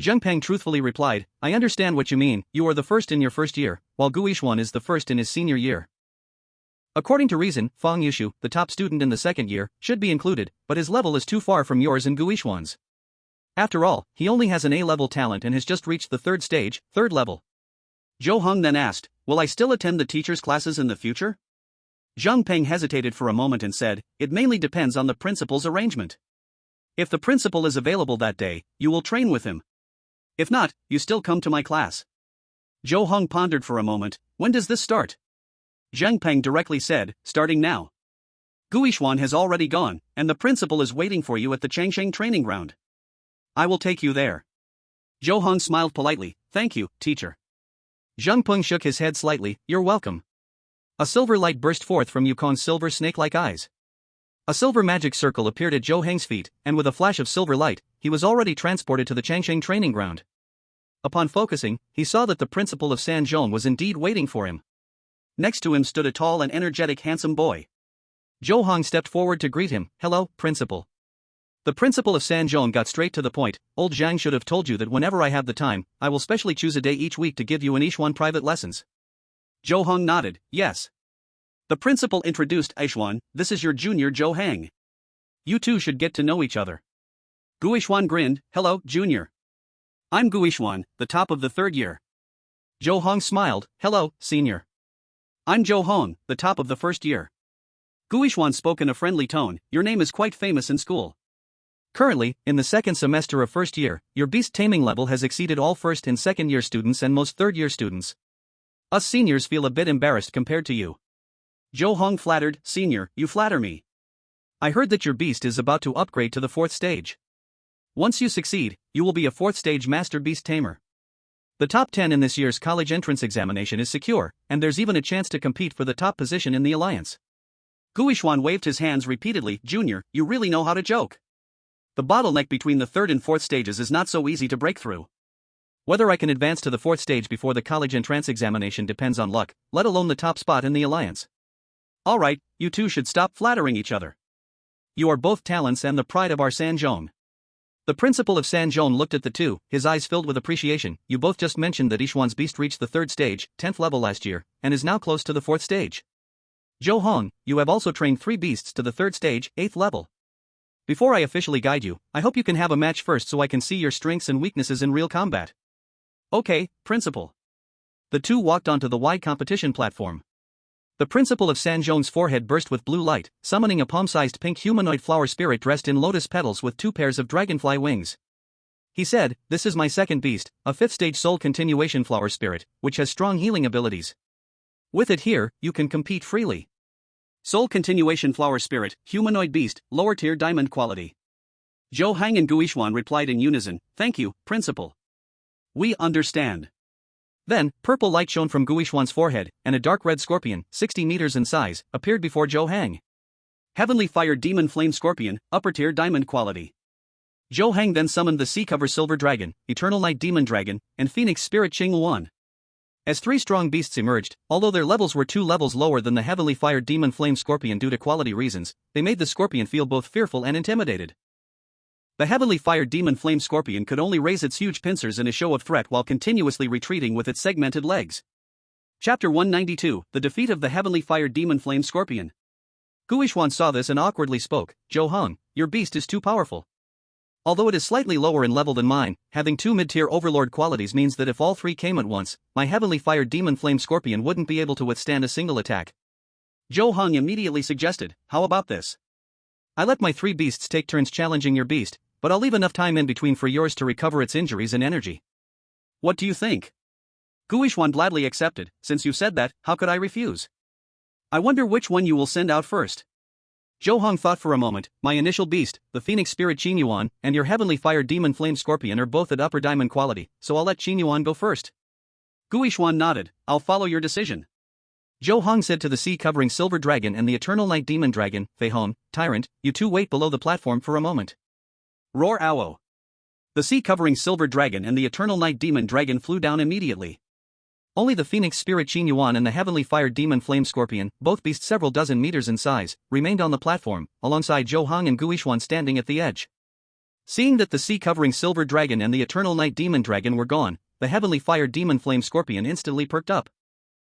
Zhang Peng truthfully replied, I understand what you mean, you are the first in your first year, while Gu Yishuan is the first in his senior year. According to reason, Fang Yushu, the top student in the second year, should be included, but his level is too far from yours and Gu Yishuan's. After all, he only has an A-level talent and has just reached the 3rd stage, 3rd level. Zhou Heng then asked, will I still attend the teacher's classes in the future? Zhang Peng hesitated for a moment and said, it mainly depends on the principal's arrangement. If the principal is available that day, you will train with him. If not, you still come to my class. Zhou Heng pondered for a moment, when does this start? Zhang Peng directly said, starting now. Gu Yishuan has already gone, and the principal is waiting for you at the Changsheng training ground. I will take you there. Zhou Heng smiled politely, thank you, teacher. Zhang Peng shook his head slightly, you're welcome. A silver light burst forth from Yukon's silver snake-like eyes. A silver magic circle appeared at Zhou Heng's feet, and with a flash of silver light, he was already transported to the Changsheng training ground. Upon focusing, he saw that the principal of Sanzhong was indeed waiting for him. Next to him stood a tall and energetic handsome boy. Zhou Heng stepped forward to greet him, hello, principal. The principal of Sanzhong got straight to the point, old Zhang should have told you that whenever I have the time, I will specially choose a day each week to give you and Yishuan private lessons. Zhou Heng nodded, yes. The principal introduced Yishuan, this is your junior Zhou Heng. You two should get to know each other. Guishuan grinned, "Hello, Junior. I'm Guishuan, the top of the third year." Zhou Heng smiled, "Hello, Senior. I'm Zhou Heng, the top of the first year." Guishuan spoke in a friendly tone, "Your name is quite famous in school." Currently, in the second semester of first year, your beast taming level has exceeded all first and second year students and most third year students. Us seniors feel a bit embarrassed compared to you." Zhou Heng flattered, "Senior, you flatter me. I heard that your beast is about to upgrade to the fourth stage. Once you succeed, you will be a fourth stage master beast tamer. The top 10 in this year's college entrance examination is secure, and there's even a chance to compete for the top position in the alliance." Guishuan waved his hands repeatedly, "Junior, you really know how to joke. The bottleneck between the third and fourth stages is not so easy to break through. Whether I can advance to the fourth stage before the college entrance examination depends on luck, let alone the top spot in the alliance." "Alright, you two should stop flattering each other. You are both talents and the pride of our Sanzhong." The principal of Sanzhong looked at the two, his eyes filled with appreciation. "You both just mentioned that Ishuan's beast reached the third stage, 10th level last year, and is now close to the fourth stage. Zhou Heng, you have also trained 3 beasts to the third stage, 8th level. Before I officially guide you, I hope you can have a match first so I can see your strengths and weaknesses in real combat." "Okay, Principal." The two walked onto the wide competition platform. The principal of Sanzhong's forehead burst with blue light, summoning a palm-sized pink humanoid flower spirit dressed in lotus petals with 2 pairs of dragonfly wings. He said, "This is my second beast, a 5th-stage soul continuation flower spirit, which has strong healing abilities. With it here, you can compete freely." Soul continuation flower spirit, humanoid beast, lower tier diamond quality. Zhou Heng and Guishuan replied in unison, "Thank you, Principal. We understand." Then, purple light shone from Guishuan's forehead, and a dark red scorpion, 60 meters in size, appeared before Zhou Heng. Heavenly Fire Demon Flame Scorpion, upper tier diamond quality. Zhou Heng then summoned the Sea Cover Silver Dragon, Eternal Night Demon Dragon, and Phoenix Spirit Qing Yuan. As 3 strong beasts emerged, although their levels were 2 levels lower than the Heavenly Fire Demon Flame Scorpion due to quality reasons, they made the scorpion feel both fearful and intimidated. The Heavenly Fire Demon Flame Scorpion could only raise its huge pincers in a show of threat while continuously retreating with its segmented legs. Chapter 192, The Defeat of the Heavenly Fire Demon Flame Scorpion. Guishuan saw this and awkwardly spoke, "Zhou Heng, your beast is too powerful. Although it is slightly lower in level than mine, having 2 mid-tier Overlord qualities means that if all 3 came at once, my Heavenly Fire Demon Flame Scorpion wouldn't be able to withstand a single attack." Zhou Heng immediately suggested, "How about this? I let my 3 beasts take turns challenging your beast, but I'll leave enough time in between for yours to recover its injuries and energy." "What do you think?" Guishuan gladly accepted, "Since you said that, how could I refuse? I wonder which one you will send out first." Zhou Heng thought for a moment, "My initial beast, the Phoenix Spirit Qing Yuan, and your Heavenly Fire Demon Flame Scorpion are both at upper diamond quality, so I'll let Qing Yuan go first." Guishuan nodded, "I'll follow your decision." Zhou Heng said to the sea-covering Silver Dragon and the Eternal Night Demon Dragon, "Fei Hong, Tyrant, you two wait below the platform for a moment." Roar Owo. The sea-covering Silver Dragon and the Eternal Night Demon Dragon flew down immediately. Only the Phoenix Spirit Qing Yuan and the Heavenly Fire Demon Flame Scorpion, both beasts several dozen meters in size, remained on the platform, alongside Zhou Heng and Guishuan standing at the edge. Seeing that the sea-covering Silver Dragon and the Eternal Night Demon Dragon were gone, the Heavenly Fire Demon Flame Scorpion instantly perked up.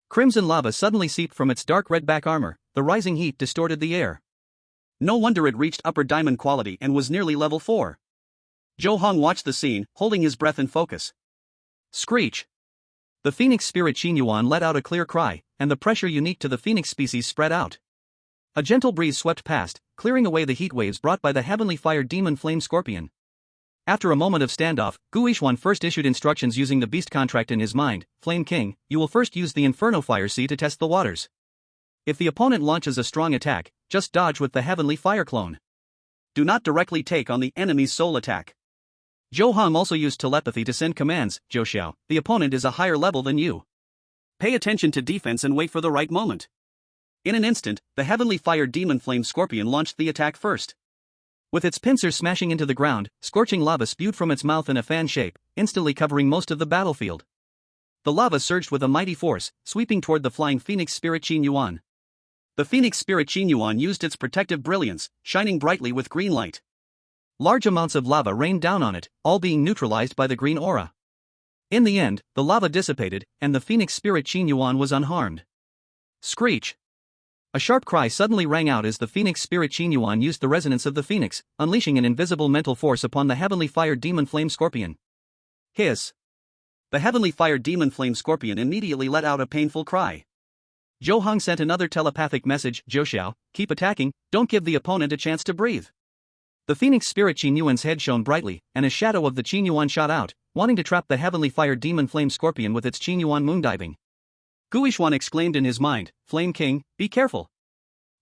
Crimson lava suddenly seeped from its dark red back armor, the rising heat distorted the air. No wonder it reached upper diamond quality and was nearly level 4. Zhou Heng watched the scene, holding his breath in focus. Screech! The Phoenix Spirit Qing Yuan let out a clear cry, and the pressure unique to the Phoenix species spread out. A gentle breeze swept past, clearing away the heat waves brought by the Heavenly Fire Demon Flame Scorpion. After a moment of standoff, Guishuan first issued instructions using the beast contract in his mind. "Flame King, you will first use the Inferno Fire Sea to test the waters. If the opponent launches a strong attack, just dodge with the Heavenly Fire Clone. Do not directly take on the enemy's soul attack." Zhou Heng also used telepathy to send commands. "Zhou Xiao, the opponent is a higher level than you. Pay attention to defense and wait for the right moment." In an instant, the Heavenly Fire Demon Flame Scorpion launched the attack first. With its pincers smashing into the ground, scorching lava spewed from its mouth in a fan shape, instantly covering most of the battlefield. The lava surged with a mighty force, sweeping toward the flying Phoenix Spirit Qing Yuan. The Phoenix Spirit Qing Yuan used its protective brilliance, shining brightly with green light. Large amounts of lava rained down on it, all being neutralized by the green aura. In the end, the lava dissipated, and the Phoenix Spirit Qing Yuan was unharmed. Screech! A sharp cry suddenly rang out as the phoenix spirit Qin Yuan used the resonance of the phoenix, unleashing an invisible mental force upon the heavenly fired demon flame scorpion. Hiss! The heavenly fired demon flame scorpion immediately let out a painful cry. Zhou Heng sent another telepathic message, Zhou Xiao, keep attacking, don't give the opponent a chance to breathe. The phoenix spirit Qin Yuan's head shone brightly, and a shadow of the Qin Yuan shot out, wanting to trap the heavenly fired demon flame scorpion with its Qin Yuan moondiving. Guishuan exclaimed in his mind, Flame King, be careful.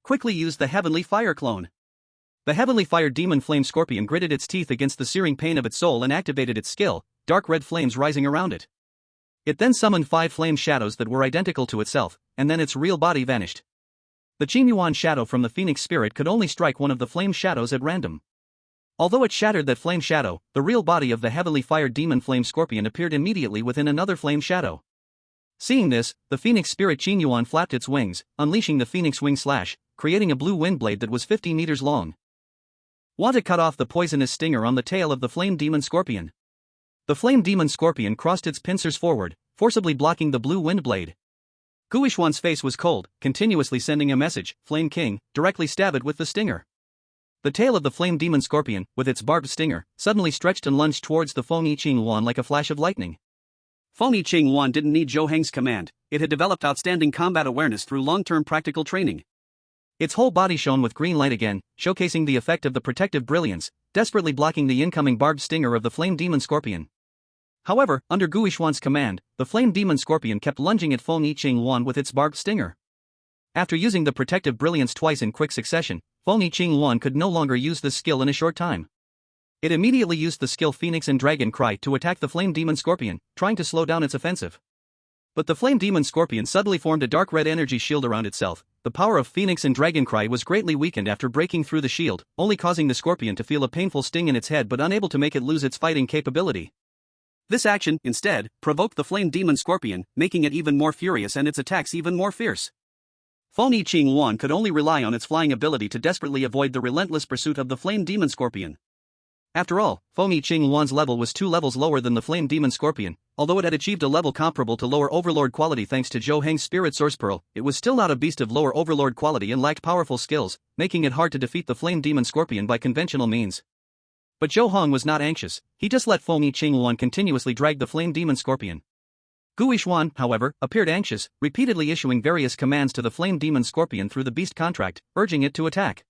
Quickly use the heavenly fire clone. The heavenly fired demon flame scorpion gritted its teeth against the searing pain of its soul and activated its skill, dark red flames rising around it. It then summoned 5 flame shadows that were identical to itself, and then its real body vanished. The Qin Yuan shadow from the phoenix spirit could only strike one of the flame shadows at random. Although it shattered that flame shadow, the real body of the heavily fired demon flame scorpion appeared immediately within another flame shadow. Seeing this, the phoenix spirit Qin Yuan flapped its wings, unleashing the phoenix wing slash, creating a blue wind blade that was 50 meters long. Want to cut off the poisonous stinger on the tail of the flame demon scorpion. The flame demon scorpion crossed its pincers forward, forcibly blocking the blue wind blade. Guishuan's face was cold, continuously sending a message, Flame King, directly stab it with the stinger. The tail of the flame demon scorpion, with its barbed stinger, suddenly stretched and lunged towards the Fengyi Luan like a flash of lightning. Fengyi Luan didn't need Zhou Heng's command, it had developed outstanding combat awareness through long-term practical training. Its whole body shone with green light again, showcasing the effect of the protective brilliance, desperately blocking the incoming barbed stinger of the flame demon scorpion. However, under Guishuan's command, the flame demon scorpion kept lunging at Fengyi Luan with its barbed stinger. After using the protective brilliance twice in quick succession, Fengyi Luan could no longer use this skill in a short time. It immediately used the skill Phoenix and Dragon Cry to attack the flame demon scorpion, trying to slow down its offensive. But the flame demon scorpion suddenly formed a dark red energy shield around itself. The power of Phoenix and Dragon Cry was greatly weakened after breaking through the shield, only causing the scorpion to feel a painful sting in its head but unable to make it lose its fighting capability. This action, instead, provoked the flame demon scorpion, making it even more furious and its attacks even more fierce. Fengyi Luan could only rely on its flying ability to desperately avoid the relentless pursuit of the flame demon scorpion. After all, Fengyi Luan's level was 2 levels lower than the flame demon scorpion. Although it had achieved a level comparable to lower overlord quality thanks to Zhou Heng's spirit source pearl, it was still not a beast of lower overlord quality and lacked powerful skills, making it hard to defeat the flame demon scorpion by conventional means. But Zhou Heng was not anxious, he just let Fengyi Luan continuously drag the flame demon scorpion. Guishuan, however, appeared anxious, repeatedly issuing various commands to the flame demon scorpion through the beast contract, urging it to attack.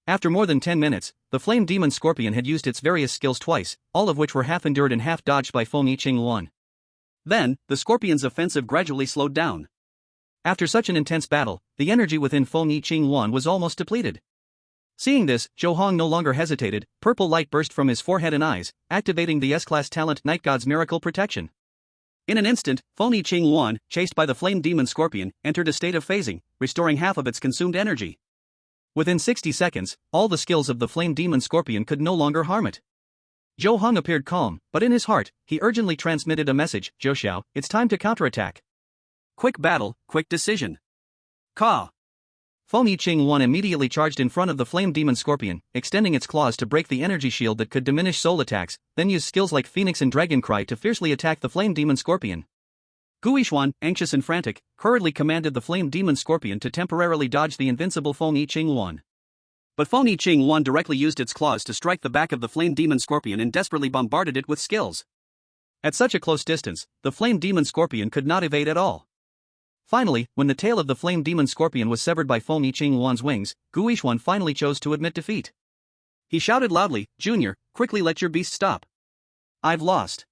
After more than 10 minutes, the flame demon scorpion had used its various skills twice, all of which were half endured and half dodged by Fengyi Luan. Then, the scorpion's offensive gradually slowed down. After such an intense battle, the energy within Fengyi Luan was almost depleted. Seeing this, Zhou Heng no longer hesitated, purple light burst from his forehead and eyes, activating the S-class talent Night God's Miracle Protection. In an instant, Fengyi Luan, chased by the flame demon scorpion, entered a state of phasing, restoring half of its consumed energy. Within 60 seconds, all the skills of the flame demon scorpion could no longer harm it. Zhou Heng appeared calm, but in his heart, he urgently transmitted a message, Zhou Xiao, it's time to counterattack. Quick battle, quick decision. Ka! Fengyi Luan immediately charged in front of the flame demon scorpion, extending its claws to break the energy shield that could diminish soul attacks, then used skills like Phoenix and Dragon Cry to fiercely attack the flame demon scorpion. Guishuan, anxious and frantic, hurriedly commanded the flame demon scorpion to temporarily dodge the invincible Fengyi Luan. But Fengyi Luan directly used its claws to strike the back of the flame demon scorpion and desperately bombarded it with skills. At such a close distance, the flame demon scorpion could not evade at all. Finally, when the tail of the flame demon scorpion was severed by Fengyi Luan's wings, Guishuan finally chose to admit defeat. He shouted loudly, Junior, quickly let your beast stop. I've lost.